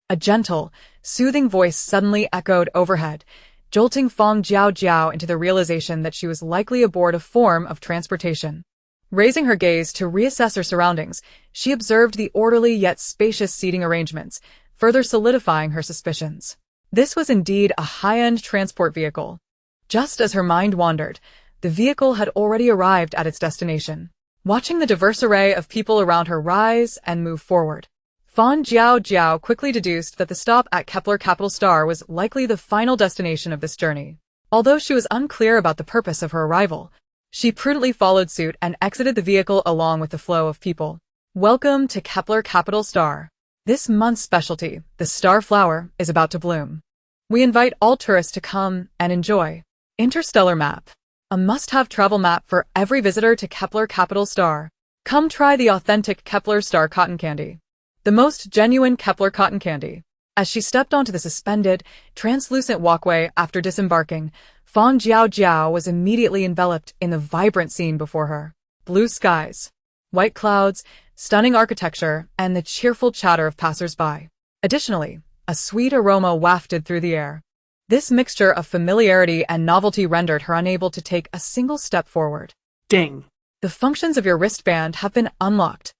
A gentle, soothing voice suddenly echoed overhead, jolting Fang Jiaojiao into the realization that she was likely aboard a form of transportation. Raising her gaze to reassess her surroundings, she observed the orderly yet spacious seating arrangements, further solidifying her suspicions. This was indeed a high-end transport vehicle. Just as her mind wandered, the vehicle had already arrived at its destination. Watching the diverse array of people around her rise and move forward, Fang Jiaojiao quickly deduced that the stop at Kepler capital star was likely the final destination of this journey. Although she was unclear about the purpose of her arrival, she prudently followed suit and exited the vehicle along with the flow of people. Welcome to Kepler capital star. This month's specialty, the star flower, is about to bloom. We invite all tourists to come and enjoy. Interstellar map. A must-have travel map for every visitor to Kepler capital star. Come try the authentic Kepler star cotton candy. The most genuine Kepler cotton candy. As she stepped onto the suspended, translucent walkway after disembarking, Fang Jiaojiao was immediately enveloped in the vibrant scene before her. Blue skies, white clouds, stunning architecture, and the cheerful chatter of passers-by. Additionally, a sweet aroma wafted through the air. This mixture of familiarity and novelty rendered her unable to take a single step forward. Ding. The functions of your wristband have been unlocked.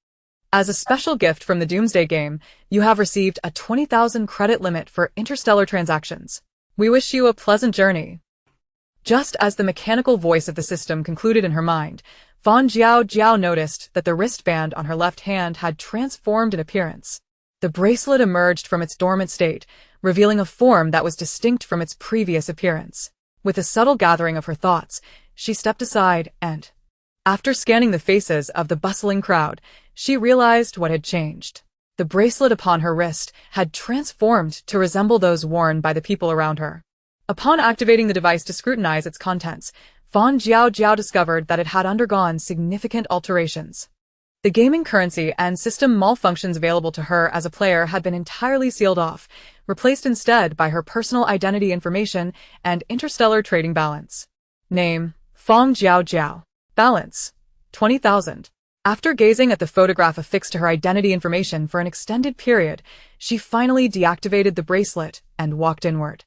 As a special gift from the Doomsday Game, you have received a 20,000 credit limit for interstellar transactions. We wish you a pleasant journey. Just as the mechanical voice of the system concluded in her mind, Fang Jiaojiao noticed that the wristband on her left hand had transformed in appearance. The bracelet emerged from its dormant state, revealing a form that was distinct from its previous appearance. With a subtle gathering of her thoughts, she stepped aside and, after scanning the faces of the bustling crowd, she realized what had changed. The bracelet upon her wrist had transformed to resemble those worn by the people around her. Upon activating the device to scrutinize its contents, Fang Jiaojiao discovered that it had undergone significant alterations. The gaming currency and system malfunctions available to her as a player had been entirely sealed off, replaced instead by her personal identity information and interstellar trading balance. Name: Fang Jiaojiao. Balance: 20,000. After gazing at the photograph affixed to her identity information for an extended period, she finally deactivated the bracelet and walked inward.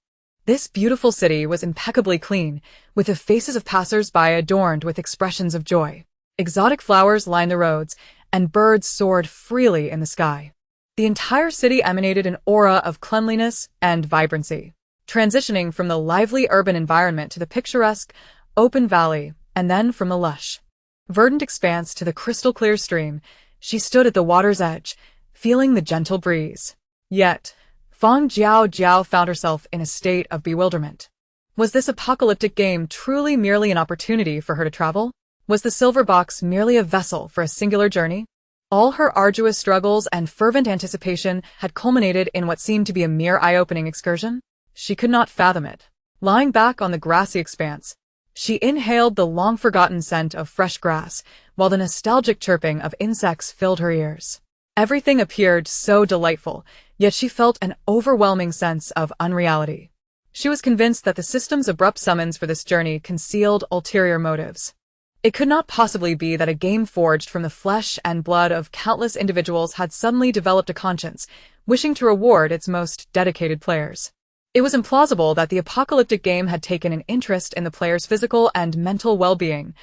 This beautiful city was impeccably clean, with the faces of passers-by adorned with expressions of joy. Exotic flowers lined the roads, and birds soared freely in the sky. The entire city emanated an aura of cleanliness and vibrancy, transitioning from the lively urban environment to the picturesque, open valley and then from the lush, verdant expanse to the crystal-clear stream, she stood at the water's edge, feeling the gentle breeze. Yet, Fang Jiaojiao found herself in a state of bewilderment. Was this apocalyptic game truly merely an opportunity for her to travel? Was the silver box merely a vessel for a singular journey? All her arduous struggles and fervent anticipation had culminated in what seemed to be a mere eye-opening excursion? She could not fathom it. Lying back on the grassy expanse, she inhaled the long-forgotten scent of fresh grass, while the nostalgic chirping of insects filled her ears. Everything appeared so delightful, yet she felt an overwhelming sense of unreality. She was convinced that the system's abrupt summons for this journey concealed ulterior motives. It could not possibly be that a game forged from the flesh and blood of countless individuals had suddenly developed a conscience, wishing to reward its most dedicated players. It was implausible that the apocalyptic game had taken an interest in the players' physical and mental well-being,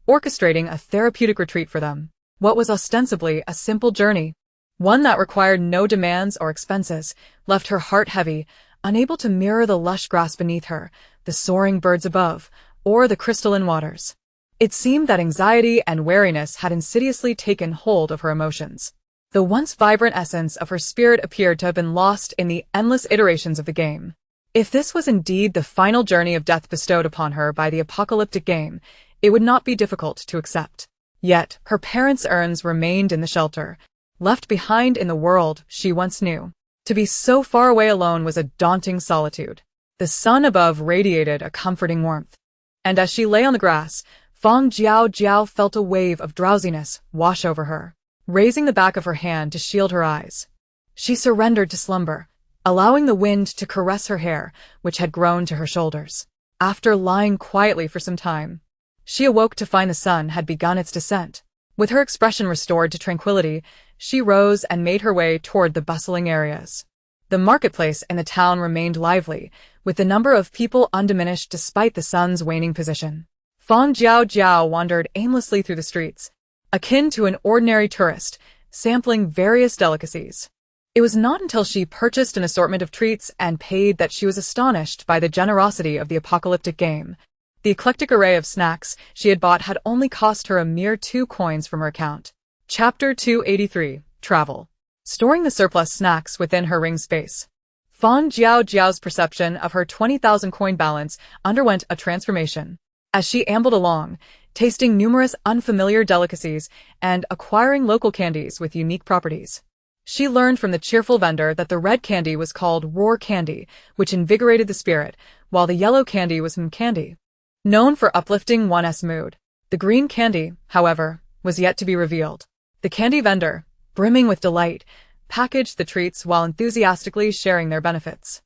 orchestrating a therapeutic retreat for them. What was ostensibly a simple journey, one that required no demands or expenses, left her heart heavy, unable to mirror the lush grass beneath her, the soaring birds above, or the crystalline waters. It seemed that anxiety and wariness had insidiously taken hold of her emotions. The once vibrant essence of her spirit appeared to have been lost in the endless iterations of the game. If this was indeed the final journey of death bestowed upon her by the apocalyptic game, it would not be difficult to accept. Yet, her parents' urns remained in the shelter, left behind in the world she once knew. To be so far away alone was a daunting solitude. The sun above radiated a comforting warmth. And as she lay on the grass, Fang Jiaojiao felt a wave of drowsiness wash over her, raising the back of her hand to shield her eyes. She surrendered to slumber, allowing the wind to caress her hair, which had grown to her shoulders. After lying quietly for some time, she awoke to find the sun had begun its descent. With her expression restored to tranquility, she rose and made her way toward the bustling areas. The marketplace in the town remained lively, with the number of people undiminished despite the sun's waning position. Fang Jiaojiao wandered aimlessly through the streets, akin to an ordinary tourist, sampling various delicacies. It was not until she purchased an assortment of treats and paid that she was astonished by the generosity of the apocalyptic game. The eclectic array of snacks she had bought had only cost her a mere 2 coins from her account. Chapter 283, Travel. Storing the surplus snacks within her ring space, Fang Jiaojiao's perception of her 20,000 coin balance underwent a transformation. As she ambled along, tasting numerous unfamiliar delicacies and acquiring local candies with unique properties, she learned from the cheerful vendor that the red candy was called roar candy, which invigorated the spirit, while the yellow candy was candy, known for uplifting one's mood. The green candy, however, was yet to be revealed. The candy vendor, brimming with delight, packaged the treats while enthusiastically sharing their benefits.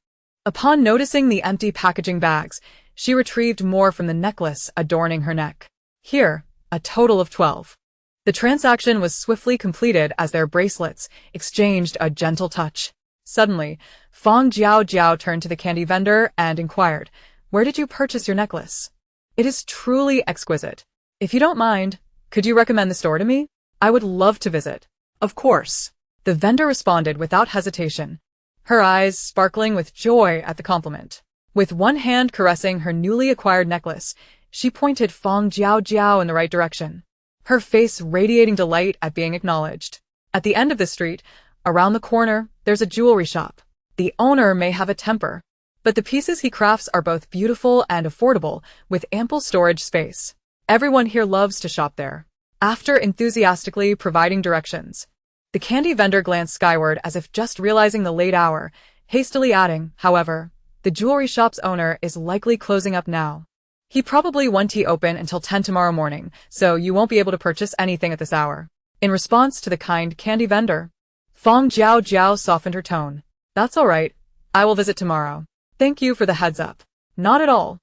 Upon noticing the empty packaging bags, she retrieved more from the necklace adorning her neck. Here, a total of 12. The transaction was swiftly completed as their bracelets exchanged a gentle touch. Suddenly, Fang Jiaojiao turned to the candy vendor and inquired, "Where did you purchase your necklace? It is truly exquisite. If you don't mind, could you recommend the store to me? I would love to visit." "Of course," the vendor responded without hesitation, her eyes sparkling with joy at the compliment. With one hand caressing her newly acquired necklace, she pointed Fang Jiaojiao in the right direction, her face radiating delight at being acknowledged. At the end of the street, around the corner, there's a jewelry shop. The owner may have a temper, but the pieces he crafts are both beautiful and affordable, with ample storage space. Everyone here loves to shop there. After enthusiastically providing directions, the candy vendor glanced skyward as if just realizing the late hour, hastily adding, "However, the jewelry shop's owner is likely closing up now. He probably won't open until 10 tomorrow morning, so you won't be able to purchase anything at this hour." In response to the kind candy vendor, Fang Jiaojiao softened her tone. "That's all right. I will visit tomorrow. Thank you for the heads up." "Not at all.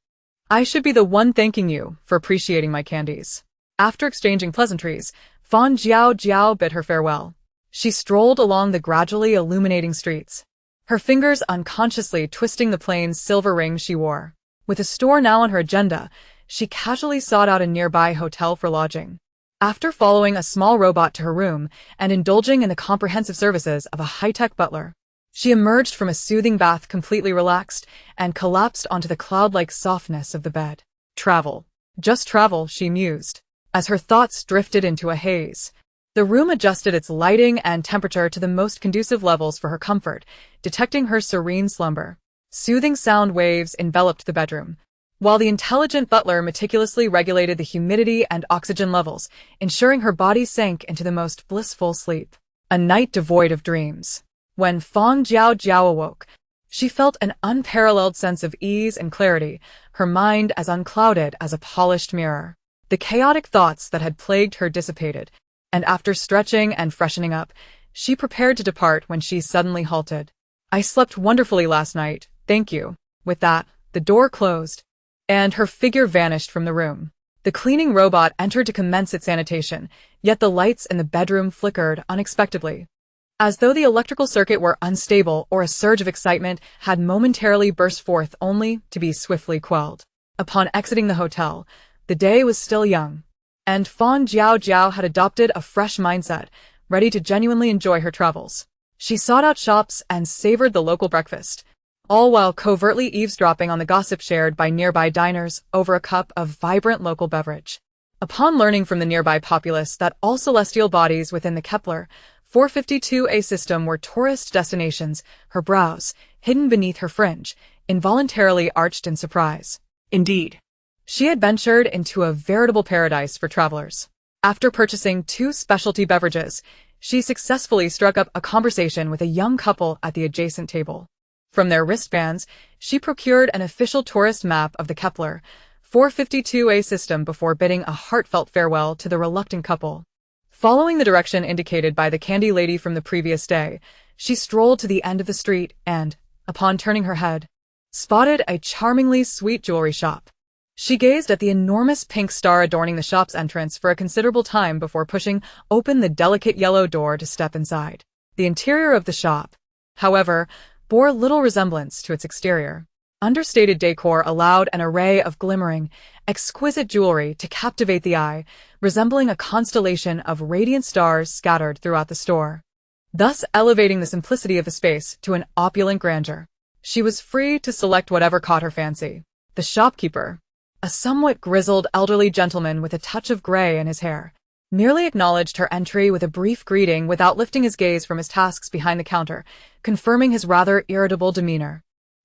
I should be the one thanking you for appreciating my candies." After exchanging pleasantries, Fang Jiaojiao bid her farewell. She strolled along the gradually illuminating streets, her fingers unconsciously twisting the plain silver ring she wore. With a store now on her agenda, she casually sought out a nearby hotel for lodging. After following a small robot to her room and indulging in the comprehensive services of a high-tech butler, she emerged from a soothing bath completely relaxed and collapsed onto the cloud-like softness of the bed. Travel. Just travel, she mused, as her thoughts drifted into a haze. The room adjusted its lighting and temperature to the most conducive levels for her comfort, detecting her serene slumber. Soothing sound waves enveloped the bedroom, while the intelligent butler meticulously regulated the humidity and oxygen levels, ensuring her body sank into the most blissful sleep. A night devoid of dreams. When Fang Jiaojiao awoke, she felt an unparalleled sense of ease and clarity, her mind as unclouded as a polished mirror. The chaotic thoughts that had plagued her dissipated, and after stretching and freshening up, she prepared to depart when she suddenly halted. "I slept wonderfully last night, thank you." With that, the door closed, and her figure vanished from the room. The cleaning robot entered to commence its sanitation, yet the lights in the bedroom flickered unexpectedly, as though the electrical circuit were unstable or a surge of excitement had momentarily burst forth only to be swiftly quelled. Upon exiting the hotel, the day was still young, and Fang Jiaojiao had adopted a fresh mindset, ready to genuinely enjoy her travels. She sought out shops and savored the local breakfast, all while covertly eavesdropping on the gossip shared by nearby diners over a cup of vibrant local beverage. Upon learning from the nearby populace that all celestial bodies within the Kepler 452A system were tourist destinations, her brows, hidden beneath her fringe, involuntarily arched in surprise. Indeed, she had ventured into a veritable paradise for travelers. After purchasing 2 specialty beverages, she successfully struck up a conversation with a young couple at the adjacent table. From their wristbands, she procured an official tourist map of the Kepler 452A system before bidding a heartfelt farewell to the reluctant couple. Following the direction indicated by the candy lady from the previous day, she strolled to the end of the street and, upon turning her head, spotted a charmingly sweet jewelry shop. She gazed at the enormous pink star adorning the shop's entrance for a considerable time before pushing open the delicate yellow door to step inside. The interior of the shop, however, bore little resemblance to its exterior. Understated decor allowed an array of glimmering, exquisite jewelry to captivate the eye, resembling a constellation of radiant stars scattered throughout the store, thus elevating the simplicity of the space to an opulent grandeur. She was free to select whatever caught her fancy. The shopkeeper, a somewhat grizzled elderly gentleman with a touch of gray in his hair, merely acknowledged her entry with a brief greeting without lifting his gaze from his tasks behind the counter, confirming his rather irritable demeanor.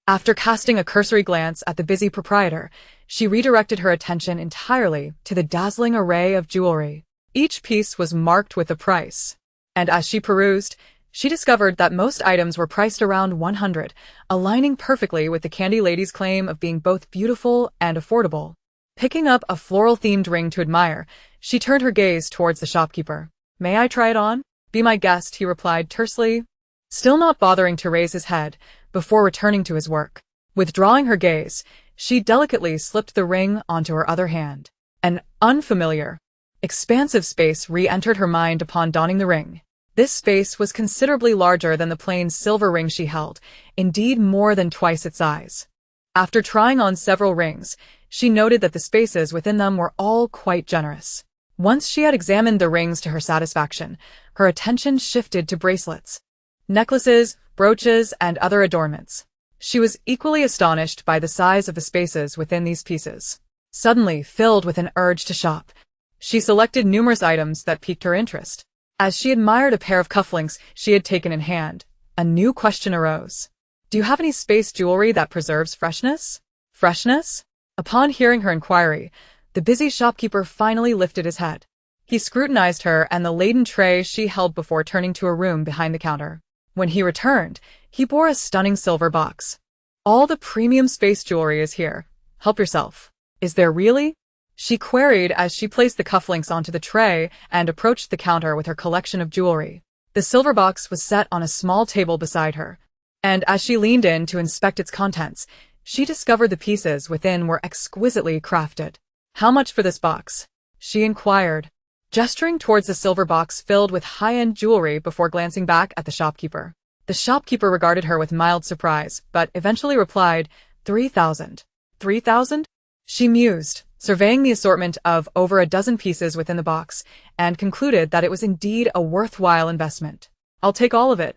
After casting a cursory glance at the busy proprietor, she redirected her attention entirely to the dazzling array of jewelry. Each piece was marked with a price, and as she perused, she discovered that most items were priced around 100, aligning perfectly with the candy lady's claim of being both beautiful and affordable. Picking up a floral-themed ring to admire, she turned her gaze towards the shopkeeper. "May I try it on?" "Be my guest," he replied tersely, still not bothering to raise his head before returning to his work. Withdrawing her gaze, she delicately slipped the ring onto her other hand. An unfamiliar, expansive space re-entered her mind upon donning the ring. This space was considerably larger than the plain silver ring she held, indeed more than twice its size. After trying on several rings, she noted that the spaces within them were all quite generous. Once she had examined the rings to her satisfaction, her attention shifted to bracelets, necklaces, brooches, and other adornments. She was equally astonished by the size of the spaces within these pieces. Suddenly filled with an urge to shop, she selected numerous items that piqued her interest. As she admired a pair of cufflinks she had taken in hand, a new question arose. "Do you have any space jewelry that preserves freshness?" Freshness? Upon hearing her inquiry, the busy shopkeeper finally lifted his head. He scrutinized her and the laden tray she held before turning to a room behind the counter. When he returned, he bore a stunning silver box. "All the premium space jewelry is here. Help yourself." "Is there really?" she queried as she placed the cufflinks onto the tray and approached the counter with her collection of jewelry. The silver box was set on a small table beside her, and as she leaned in to inspect its contents, she discovered the pieces within were exquisitely crafted. "How much for this box?" she inquired, gesturing towards the silver box filled with high-end jewelry before glancing back at the shopkeeper. The shopkeeper regarded her with mild surprise, but eventually replied, 3,000. 3,000? She mused, surveying the assortment of over a dozen pieces within the box, and concluded that it was indeed a worthwhile investment. "I'll take all of it.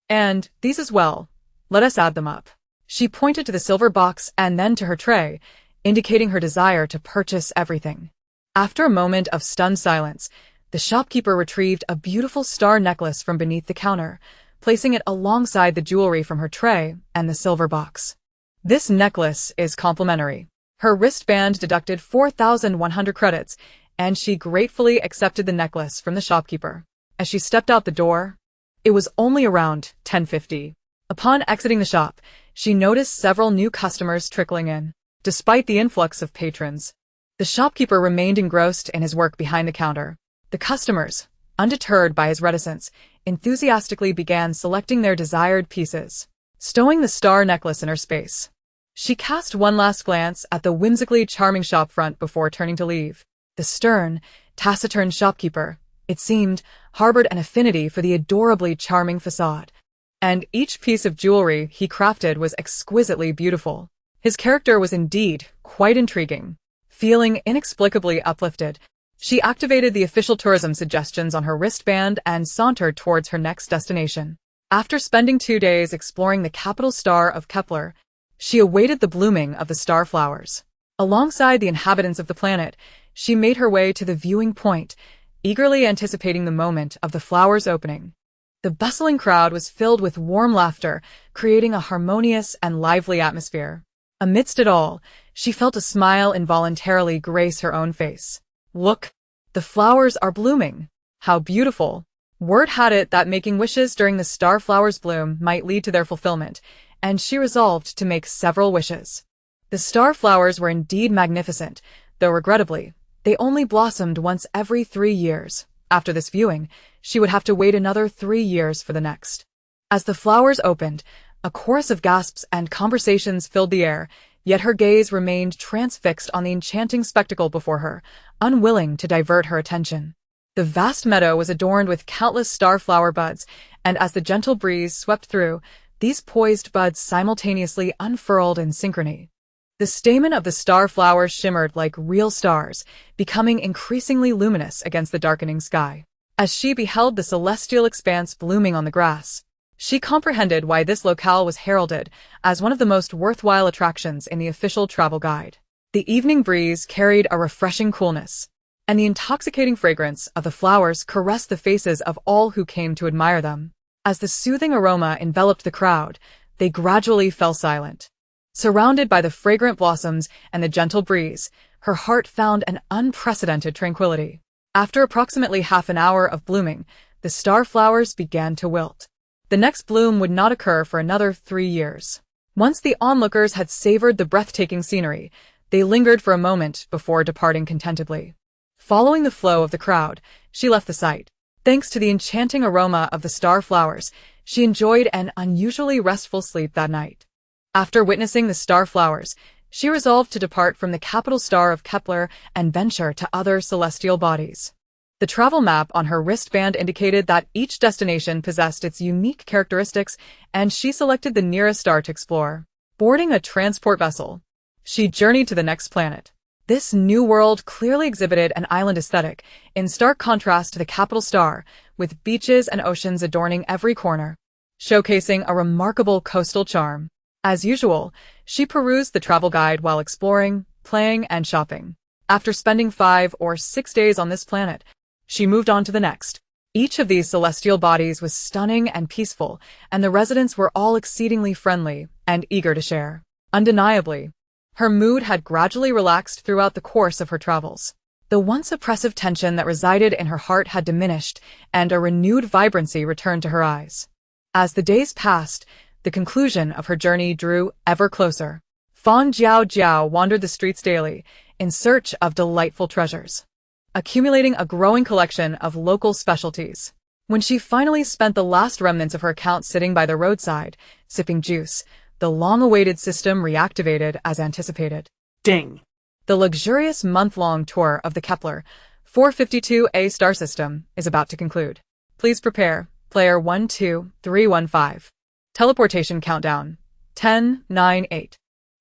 And these as well. Let us add them up." She pointed to the silver box and then to her tray, indicating her desire to purchase everything. After a moment of stunned silence, the shopkeeper retrieved a beautiful star necklace from beneath the counter, placing it alongside the jewelry from her tray and the silver box. This necklace is complimentary. Her wristband deducted 4,100 credits, and she gratefully accepted the necklace from the shopkeeper. As she stepped out the door, it was only around 10:50. Upon exiting the shop, she noticed several new customers trickling in. Despite the influx of patrons, the shopkeeper remained engrossed in his work behind the counter. The customers, undeterred by his reticence, enthusiastically began selecting their desired pieces, stowing the star necklace in her space. She cast one last glance at the whimsically charming shopfront before turning to leave. The stern, taciturn shopkeeper, it seemed, harbored an affinity for the adorably charming facade, and each piece of jewelry he crafted was exquisitely beautiful. His character was indeed quite intriguing. Feeling inexplicably uplifted, she activated the official tourism suggestions on her wristband and sauntered towards her next destination. After spending 2 days exploring the capital star of Kepler, she awaited the blooming of the star flowers. Alongside the inhabitants of the planet, she made her way to the viewing point, eagerly anticipating the moment of the flowers' opening. The bustling crowd was filled with warm laughter, creating a harmonious and lively atmosphere. Amidst it all, she felt a smile involuntarily grace her own face. Look, the flowers are blooming. How beautiful. Word had it that making wishes during the star flowers' bloom might lead to their fulfillment, and she resolved to make several wishes. The star flowers were indeed magnificent, though regrettably, they only blossomed once every 3 years. After this viewing, she would have to wait another 3 years for the next. As the flowers opened, a chorus of gasps and conversations filled the air, yet her gaze remained transfixed on the enchanting spectacle before her, unwilling to divert her attention. The vast meadow was adorned with countless star-flower buds, and as the gentle breeze swept through, these poised buds simultaneously unfurled in synchrony. The stamen of the star flowers shimmered like real stars, becoming increasingly luminous against the darkening sky. As she beheld the celestial expanse blooming on the grass, she comprehended why this locale was heralded as one of the most worthwhile attractions in the official travel guide. The evening breeze carried a refreshing coolness, and the intoxicating fragrance of the flowers caressed the faces of all who came to admire them. As the soothing aroma enveloped the crowd, they gradually fell silent. Surrounded by the fragrant blossoms and the gentle breeze, her heart found an unprecedented tranquility. After approximately half an hour of blooming, the star flowers began to wilt. The next bloom would not occur for another 3 years. Once the onlookers had savored the breathtaking scenery, they lingered for a moment before departing contentedly. Following the flow of the crowd, she left the site. Thanks to the enchanting aroma of the star flowers, she enjoyed an unusually restful sleep that night. After witnessing the star flowers, she resolved to depart from the capital star of Kepler and venture to other celestial bodies. The travel map on her wristband indicated that each destination possessed its unique characteristics, and she selected the nearest star to explore. Boarding a transport vessel, she journeyed to the next planet. This new world clearly exhibited an island aesthetic, in stark contrast to the capital star, with beaches and oceans adorning every corner, showcasing a remarkable coastal charm. As usual, she perused the travel guide while exploring, playing, and shopping. After spending 5 or 6 days on this planet, she moved on to the next. Each of these celestial bodies was stunning and peaceful, and the residents were all exceedingly friendly and eager to share. Undeniably, her mood had gradually relaxed throughout the course of her travels. The once oppressive tension that resided in her heart had diminished, and a renewed vibrancy returned to her eyes. As the days passed, the conclusion of her journey drew ever closer. Fang Jiaojiao wandered the streets daily, in search of delightful treasures, accumulating a growing collection of local specialties. When she finally spent the last remnants of her account sitting by the roadside, sipping juice, the long-awaited system reactivated as anticipated. Ding. The luxurious month-long tour of the Kepler 452A star system is about to conclude. Please prepare, player 12315. Teleportation countdown. 10, 9, 8.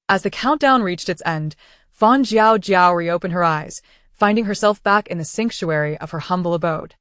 As the countdown reached its end, Fang Jiaojiao reopened her eyes, finding herself back in the sanctuary of her humble abode.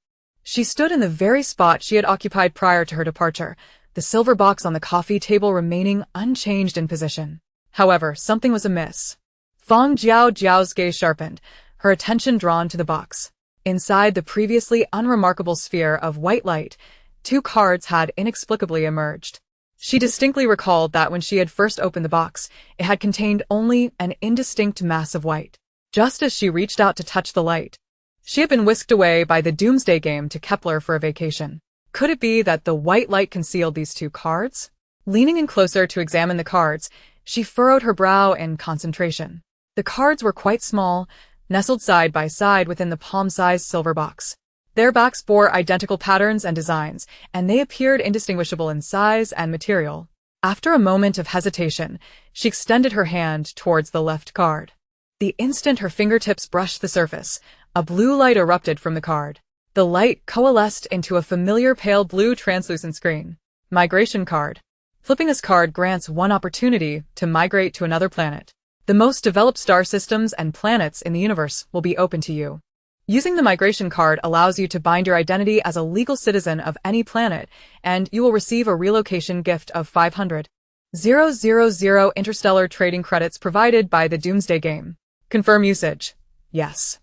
She stood in the very spot she had occupied prior to her departure, the silver box on the coffee table remaining unchanged in position. However, something was amiss. Fang Jiaojiao's gaze sharpened, her attention drawn to the box. Inside the previously unremarkable sphere of white light, two cards had inexplicably emerged. She distinctly recalled that when she had first opened the box, it had contained only an indistinct mass of white. Just as she reached out to touch the light, she had been whisked away by the Doomsday Game to Kepler for a vacation. Could it be that the white light concealed these two cards? Leaning in closer to examine the cards, she furrowed her brow in concentration. The cards were quite small, nestled side by side within the palm-sized silver box. Their backs bore identical patterns and designs, and they appeared indistinguishable in size and material. After a moment of hesitation, she extended her hand towards the left card. The instant her fingertips brushed the surface, a blue light erupted from the card. The light coalesced into a familiar pale blue translucent screen. Migration card. Flipping this card grants one opportunity to migrate to another planet. The most developed star systems and planets in the universe will be open to you. Using the migration card allows you to bind your identity as a legal citizen of any planet, and you will receive a relocation gift of 500,000 interstellar trading credits provided by the Doomsday Game. Confirm usage. Yes.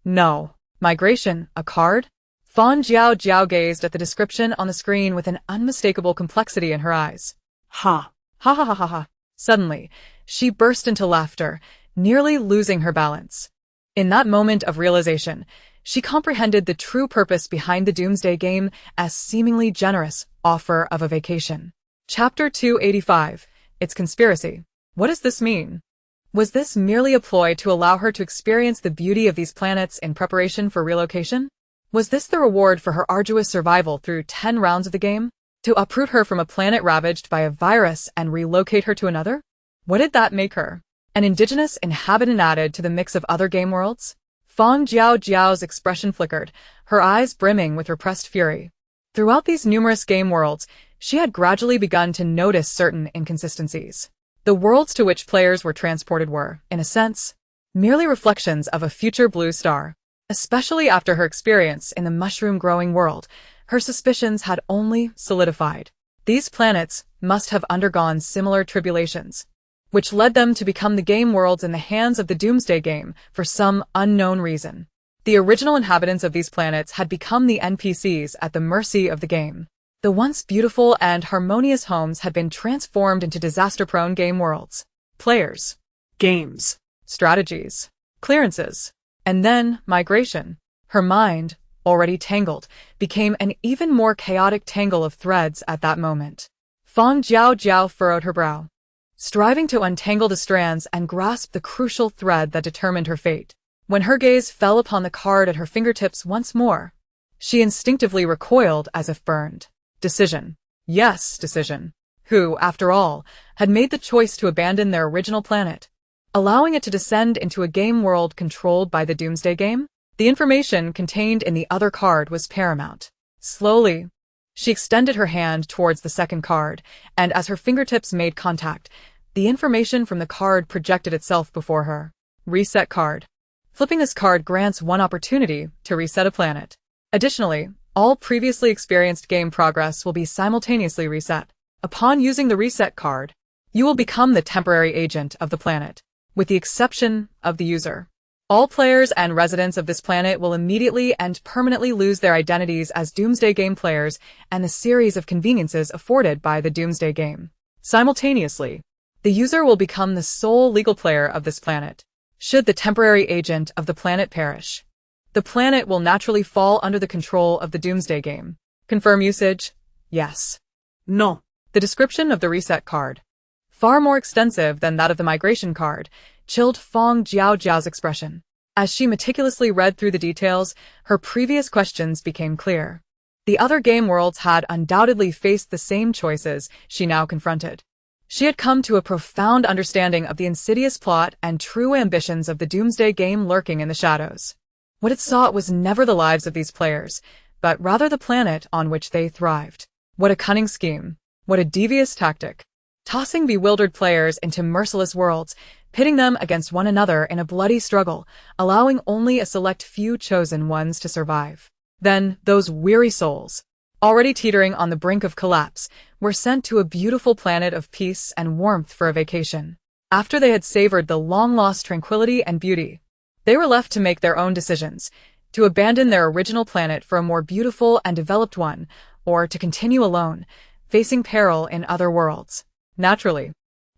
No. Migration, a card? Fang Jiaojiao gazed at the description on the screen with an unmistakable complexity in her eyes. Ha. Ha ha ha ha ha. Suddenly, she burst into laughter, nearly losing her balance. In that moment of realization, she comprehended the true purpose behind the Doomsday Game as seemingly generous offer of a vacation. Chapter 285. Its Conspiracy. What does this mean? Was this merely a ploy to allow her to experience the beauty of these planets in preparation for relocation? Was this the reward for her arduous survival through 10 rounds of the game? To uproot her from a planet ravaged by a virus and relocate her to another? What did that make her? An indigenous inhabitant added to the mix of other game worlds? Fang Jiaojiao's expression flickered, her eyes brimming with repressed fury. Throughout these numerous game worlds, she had gradually begun to notice certain inconsistencies. The worlds to which players were transported were, in a sense, merely reflections of a future blue star. Especially after her experience in the mushroom-growing world, her suspicions had only solidified. These planets must have undergone similar tribulations, which led them to become the game worlds in the hands of the Doomsday Game for some unknown reason. The original inhabitants of these planets had become the NPCs at the mercy of the game. The once beautiful and harmonious homes had been transformed into disaster-prone game worlds. Players, games, strategies, clearances, and then migration. Her mind, already tangled, became an even more chaotic tangle of threads at that moment. Fang Jiaojiao furrowed her brow, striving to untangle the strands and grasp the crucial thread that determined her fate. When her gaze fell upon the card at her fingertips once more, she instinctively recoiled as if burned. Decision. Yes, decision. Who, after all, had made the choice to abandon their original planet, allowing it to descend into a game world controlled by the Doomsday Game? The information contained in the other card was paramount. Slowly, she extended her hand towards the second card, and as her fingertips made contact, the information from the card projected itself before her. Reset card. Flipping this card grants one opportunity to reset a planet. Additionally, all previously experienced game progress will be simultaneously reset. Upon using the reset card, you will become the temporary agent of the planet, with the exception of the user. All players and residents of this planet will immediately and permanently lose their identities as Doomsday Game players and the series of conveniences afforded by the Doomsday Game. Simultaneously, the user will become the sole legal player of this planet. Should the temporary agent of the planet perish, the planet will naturally fall under the control of the Doomsday Game. Confirm usage? Yes. No. The description of the reset card, far more extensive than that of the migration card, chilled Fang Jiaojiao's expression. As she meticulously read through the details, her previous questions became clear. The other game worlds had undoubtedly faced the same choices she now confronted. She had come to a profound understanding of the insidious plot and true ambitions of the Doomsday Game lurking in the shadows. What it sought was never the lives of these players, but rather the planet on which they thrived. What a cunning scheme. What a devious tactic. Tossing bewildered players into merciless worlds, pitting them against one another in a bloody struggle, allowing only a select few chosen ones to survive. Then, those weary souls, already teetering on the brink of collapse, were sent to a beautiful planet of peace and warmth for a vacation. After they had savored the long-lost tranquility and beauty, they were left to make their own decisions, to abandon their original planet for a more beautiful and developed one, or to continue alone, facing peril in other worlds. Naturally,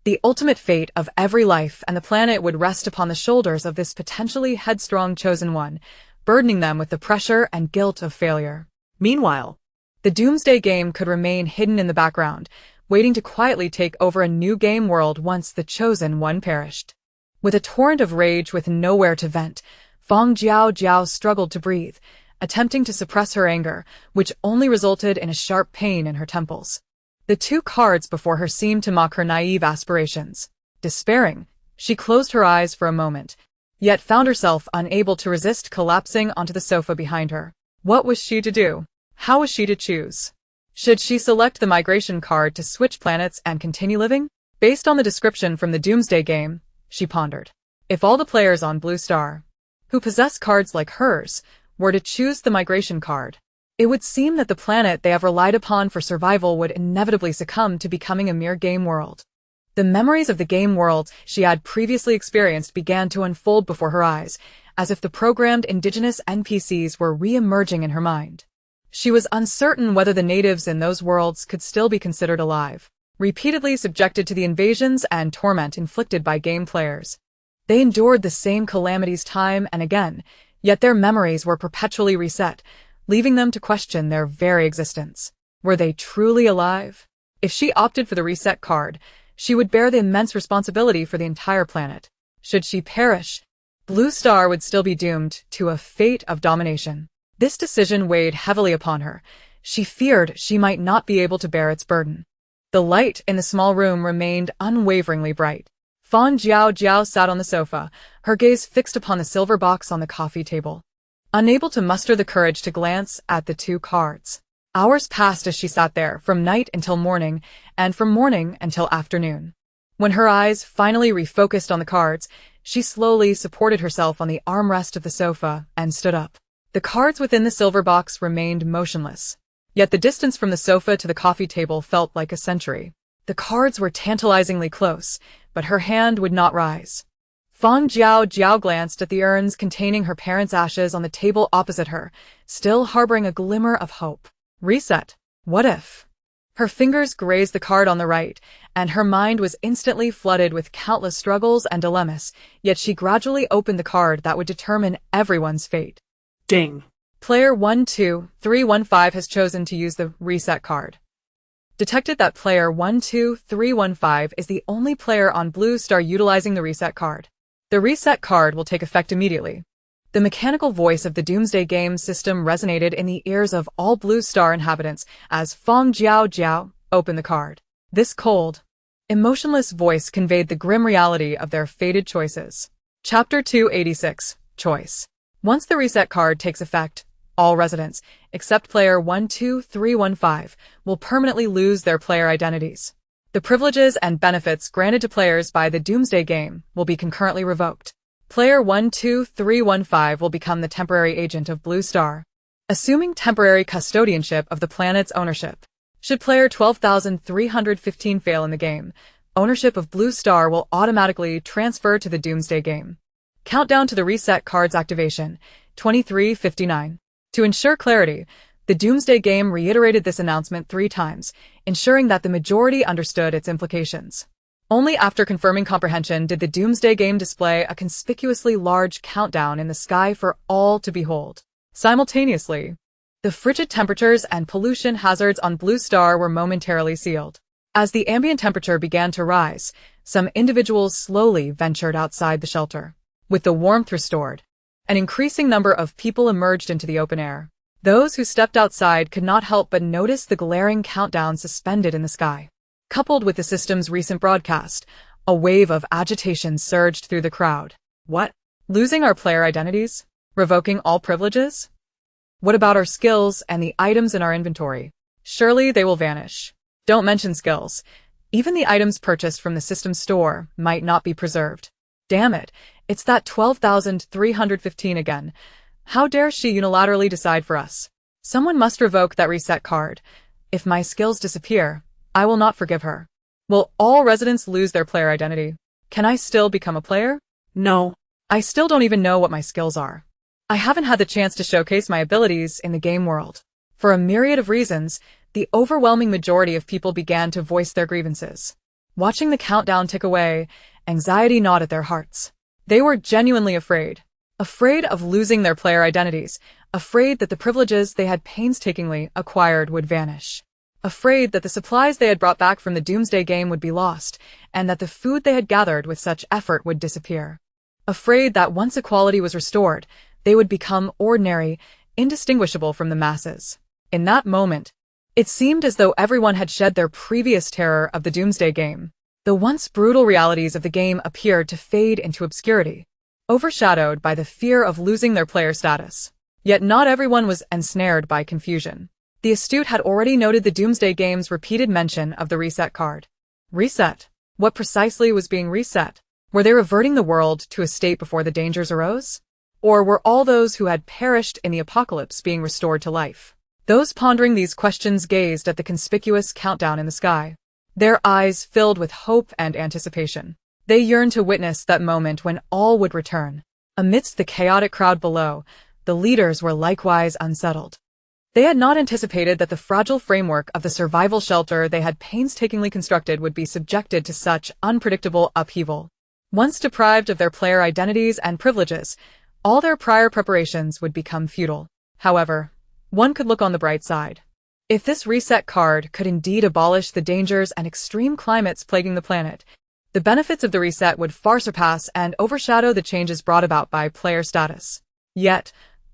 the ultimate fate of every life and the planet would rest upon the shoulders of this potentially headstrong chosen one, burdening them with the pressure and guilt of failure. Meanwhile, The Doomsday Game could remain hidden in the background, waiting to quietly take over a new game world once the chosen one perished. With a torrent of rage with nowhere to vent, Fang Jiaojiao struggled to breathe, attempting to suppress her anger, which only resulted in a sharp pain in her temples. The two cards before her seemed to mock her naive aspirations. Despairing, she closed her eyes for a moment, yet found herself unable to resist collapsing onto the sofa behind her. What was she to do? How was she to choose? Should she select the migration card to switch planets and continue living? Based on the description from the Doomsday Game, she pondered. If all the players on Blue Star, who possess cards like hers, were to choose the migration card, it would seem that the planet they have relied upon for survival would inevitably succumb to becoming a mere game world. The memories of the game worlds she had previously experienced began to unfold before her eyes, as if the programmed indigenous NPCs were re-emerging in her mind. She was uncertain whether the natives in those worlds could still be considered alive, repeatedly subjected to the invasions and torment inflicted by game players. They endured the same calamities time and again, yet their memories were perpetually reset, leaving them to question their very existence. Were they truly alive? If she opted for the reset card, she would bear the immense responsibility for the entire planet. Should she perish, Blue Star would still be doomed to a fate of domination. This decision weighed heavily upon her. She feared she might not be able to bear its burden. The light in the small room remained unwaveringly bright. Fang Jiaojiao sat on the sofa, her gaze fixed upon the silver box on the coffee table, unable to muster the courage to glance at the two cards. Hours passed as she sat there, from night until morning, and from morning until afternoon. When her eyes finally refocused on the cards, she slowly supported herself on the armrest of the sofa and stood up. The cards within the silver box remained motionless, yet the distance from the sofa to the coffee table felt like a century. The cards were tantalizingly close, but her hand would not rise. Fang Jiaojiao glanced at the urns containing her parents' ashes on the table opposite her, still harboring a glimmer of hope. Reset. What if? Her fingers grazed the card on the right, and her mind was instantly flooded with countless struggles and dilemmas, yet she gradually opened the card that would determine everyone's fate. ding. Player 12315 has chosen to use the reset card. Detected that player 12315 is the only player on Blue Star utilizing the reset card. The reset card will take effect immediately. The mechanical voice of the Doomsday Game system resonated in the ears of all Blue Star inhabitants as Fang Jiaojiao opened the card. This cold, emotionless voice conveyed the grim reality of their fated choices. Chapter 286, Choice. Once the reset card takes effect, all residents, except player 12315, will permanently lose their player identities. The privileges and benefits granted to players by the Doomsday Game will be concurrently revoked. Player 12315 will become the temporary agent of Blue Star, assuming temporary custodianship of the planet's ownership. Should player 12315 fail in the game, ownership of Blue Star will automatically transfer to the Doomsday Game. Countdown to the reset card's activation, 2359. To ensure clarity, the Doomsday Game reiterated this announcement 3 times, ensuring that the majority understood its implications. Only after confirming comprehension did the Doomsday Game display a conspicuously large countdown in the sky for all to behold. Simultaneously, the frigid temperatures and pollution hazards on Blue Star were momentarily sealed. As the ambient temperature began to rise, some individuals slowly ventured outside the shelter. With the warmth restored, an increasing number of people emerged into the open air. Those who stepped outside could not help but notice the glaring countdown suspended in the sky. Coupled with the system's recent broadcast, a wave of agitation surged through the crowd. What? Losing our player identities? Revoking all privileges? What about our skills and the items in our inventory? Surely they will vanish. Don't mention skills. Even the items purchased from the system store might not be preserved. Damn it, it's that 12,315 again. How dare she unilaterally decide for us? Someone must revoke that reset card. If my skills disappear, I will not forgive her. Will all residents lose their player identity? Can I still become a player? No. I still don't even know what my skills are. I haven't had the chance to showcase my abilities in the game world. For a myriad of reasons, the overwhelming majority of people began to voice their grievances. Watching the countdown tick away, anxiety gnawed at their hearts. They were genuinely afraid. Afraid of losing their player identities, afraid that the privileges they had painstakingly acquired would vanish. Afraid that the supplies they had brought back from the Doomsday game would be lost, and that the food they had gathered with such effort would disappear. Afraid that once equality was restored, they would become ordinary, indistinguishable from the masses. In that moment, it seemed as though everyone had shed their previous terror of the Doomsday game. The once brutal realities of the game appeared to fade into obscurity, overshadowed by the fear of losing their player status. Yet not everyone was ensnared by confusion. The astute had already noted the Doomsday game's repeated mention of the reset card. Reset? What precisely was being reset? Were they reverting the world to a state before the dangers arose? Or were all those who had perished in the apocalypse being restored to life? Those pondering these questions gazed at the conspicuous countdown in the sky, their eyes filled with hope and anticipation. They yearned to witness that moment when all would return. Amidst the chaotic crowd below, the leaders were likewise unsettled. They had not anticipated that the fragile framework of the survival shelter they had painstakingly constructed would be subjected to such unpredictable upheaval. Once deprived of their player identities and privileges, all their prior preparations would become futile. However, one could look on the bright side. If this reset card could indeed abolish the dangers and extreme climates plaguing the planet, the benefits of the reset would far surpass and overshadow the changes brought about by player status. Yet,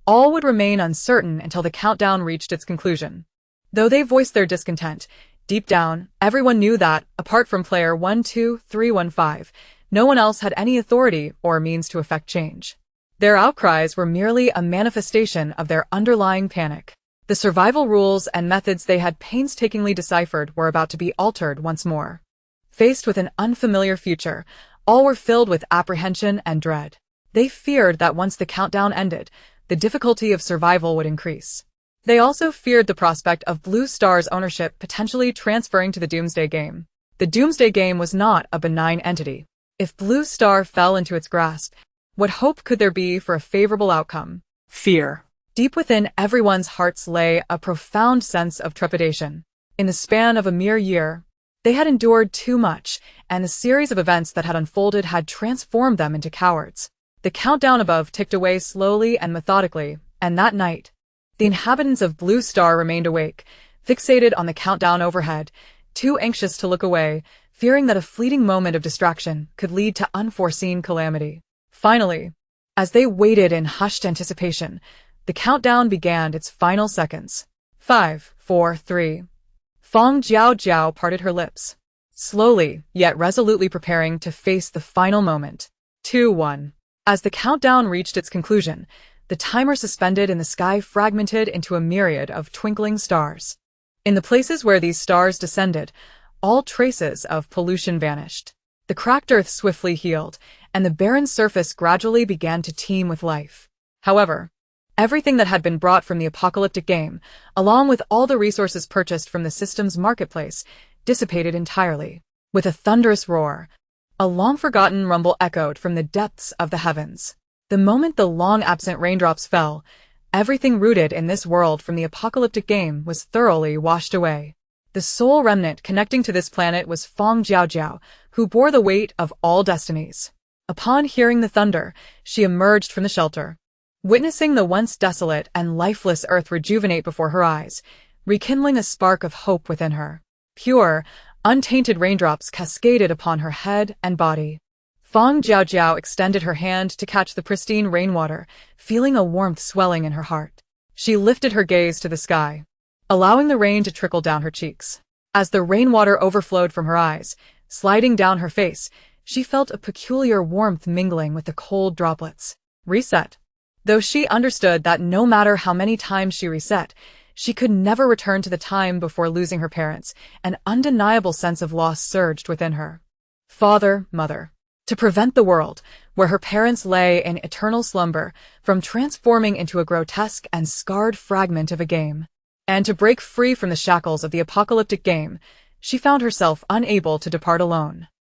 all would remain uncertain until the countdown reached its conclusion. Though they voiced their discontent, deep down, everyone knew that, apart from player 12315, no one else had any authority or means to effect change. Their outcries were merely a manifestation of their underlying panic. The survival rules and methods they had painstakingly deciphered were about to be altered once more. Faced with an unfamiliar future, all were filled with apprehension and dread. They feared that once the countdown ended, the difficulty of survival would increase. They also feared the prospect of Blue Star's ownership potentially transferring to the Doomsday game. The Doomsday game was not a benign entity. If Blue Star fell into its grasp, what hope could there be for a favorable outcome? Fear. Deep within everyone's hearts lay a profound sense of trepidation. In the span of a mere year, they had endured too much, and the series of events that had unfolded had transformed them into cowards. The countdown above ticked away slowly and methodically, and that night, the inhabitants of Blue Star remained awake, fixated on the countdown overhead, too anxious to look away, fearing that a fleeting moment of distraction could lead to unforeseen calamity. Finally, as they waited in hushed anticipation, the countdown began its final seconds. 5, 4, 3. Fang Jiaojiao parted her lips, slowly yet resolutely preparing to face the final moment. 2, 1. As the countdown reached its conclusion, the timer suspended in the sky fragmented into a myriad of twinkling stars. In the places where these stars descended, all traces of pollution vanished. The cracked earth swiftly healed, and the barren surface gradually began to teem with life. However, everything that had been brought from the apocalyptic game, along with all the resources purchased from the system's marketplace, dissipated entirely. With a thunderous roar, a long-forgotten rumble echoed from the depths of the heavens. The moment the long-absent raindrops fell, everything rooted in this world from the apocalyptic game was thoroughly washed away. The sole remnant connecting to this planet was Fang Jiaojiao, who bore the weight of all destinies. Upon hearing the thunder, she emerged from the shelter. Witnessing the once desolate and lifeless earth rejuvenate before her eyes, rekindling a spark of hope within her. Pure, untainted raindrops cascaded upon her head and body. Fang Jiaojiao extended her hand to catch the pristine rainwater, feeling a warmth swelling in her heart. She lifted her gaze to the sky, allowing the rain to trickle down her cheeks. As the rainwater overflowed from her eyes, sliding down her face, she felt a peculiar warmth mingling with the cold droplets. Reset. Though she understood that no matter how many times she reset, she could never return to the time before losing her parents, an undeniable sense of loss surged within her. Father, mother. To prevent the world, where her parents lay in eternal slumber, from transforming into a grotesque and scarred fragment of a game. And to break free from the shackles of the apocalyptic game, she found herself unable to depart alone.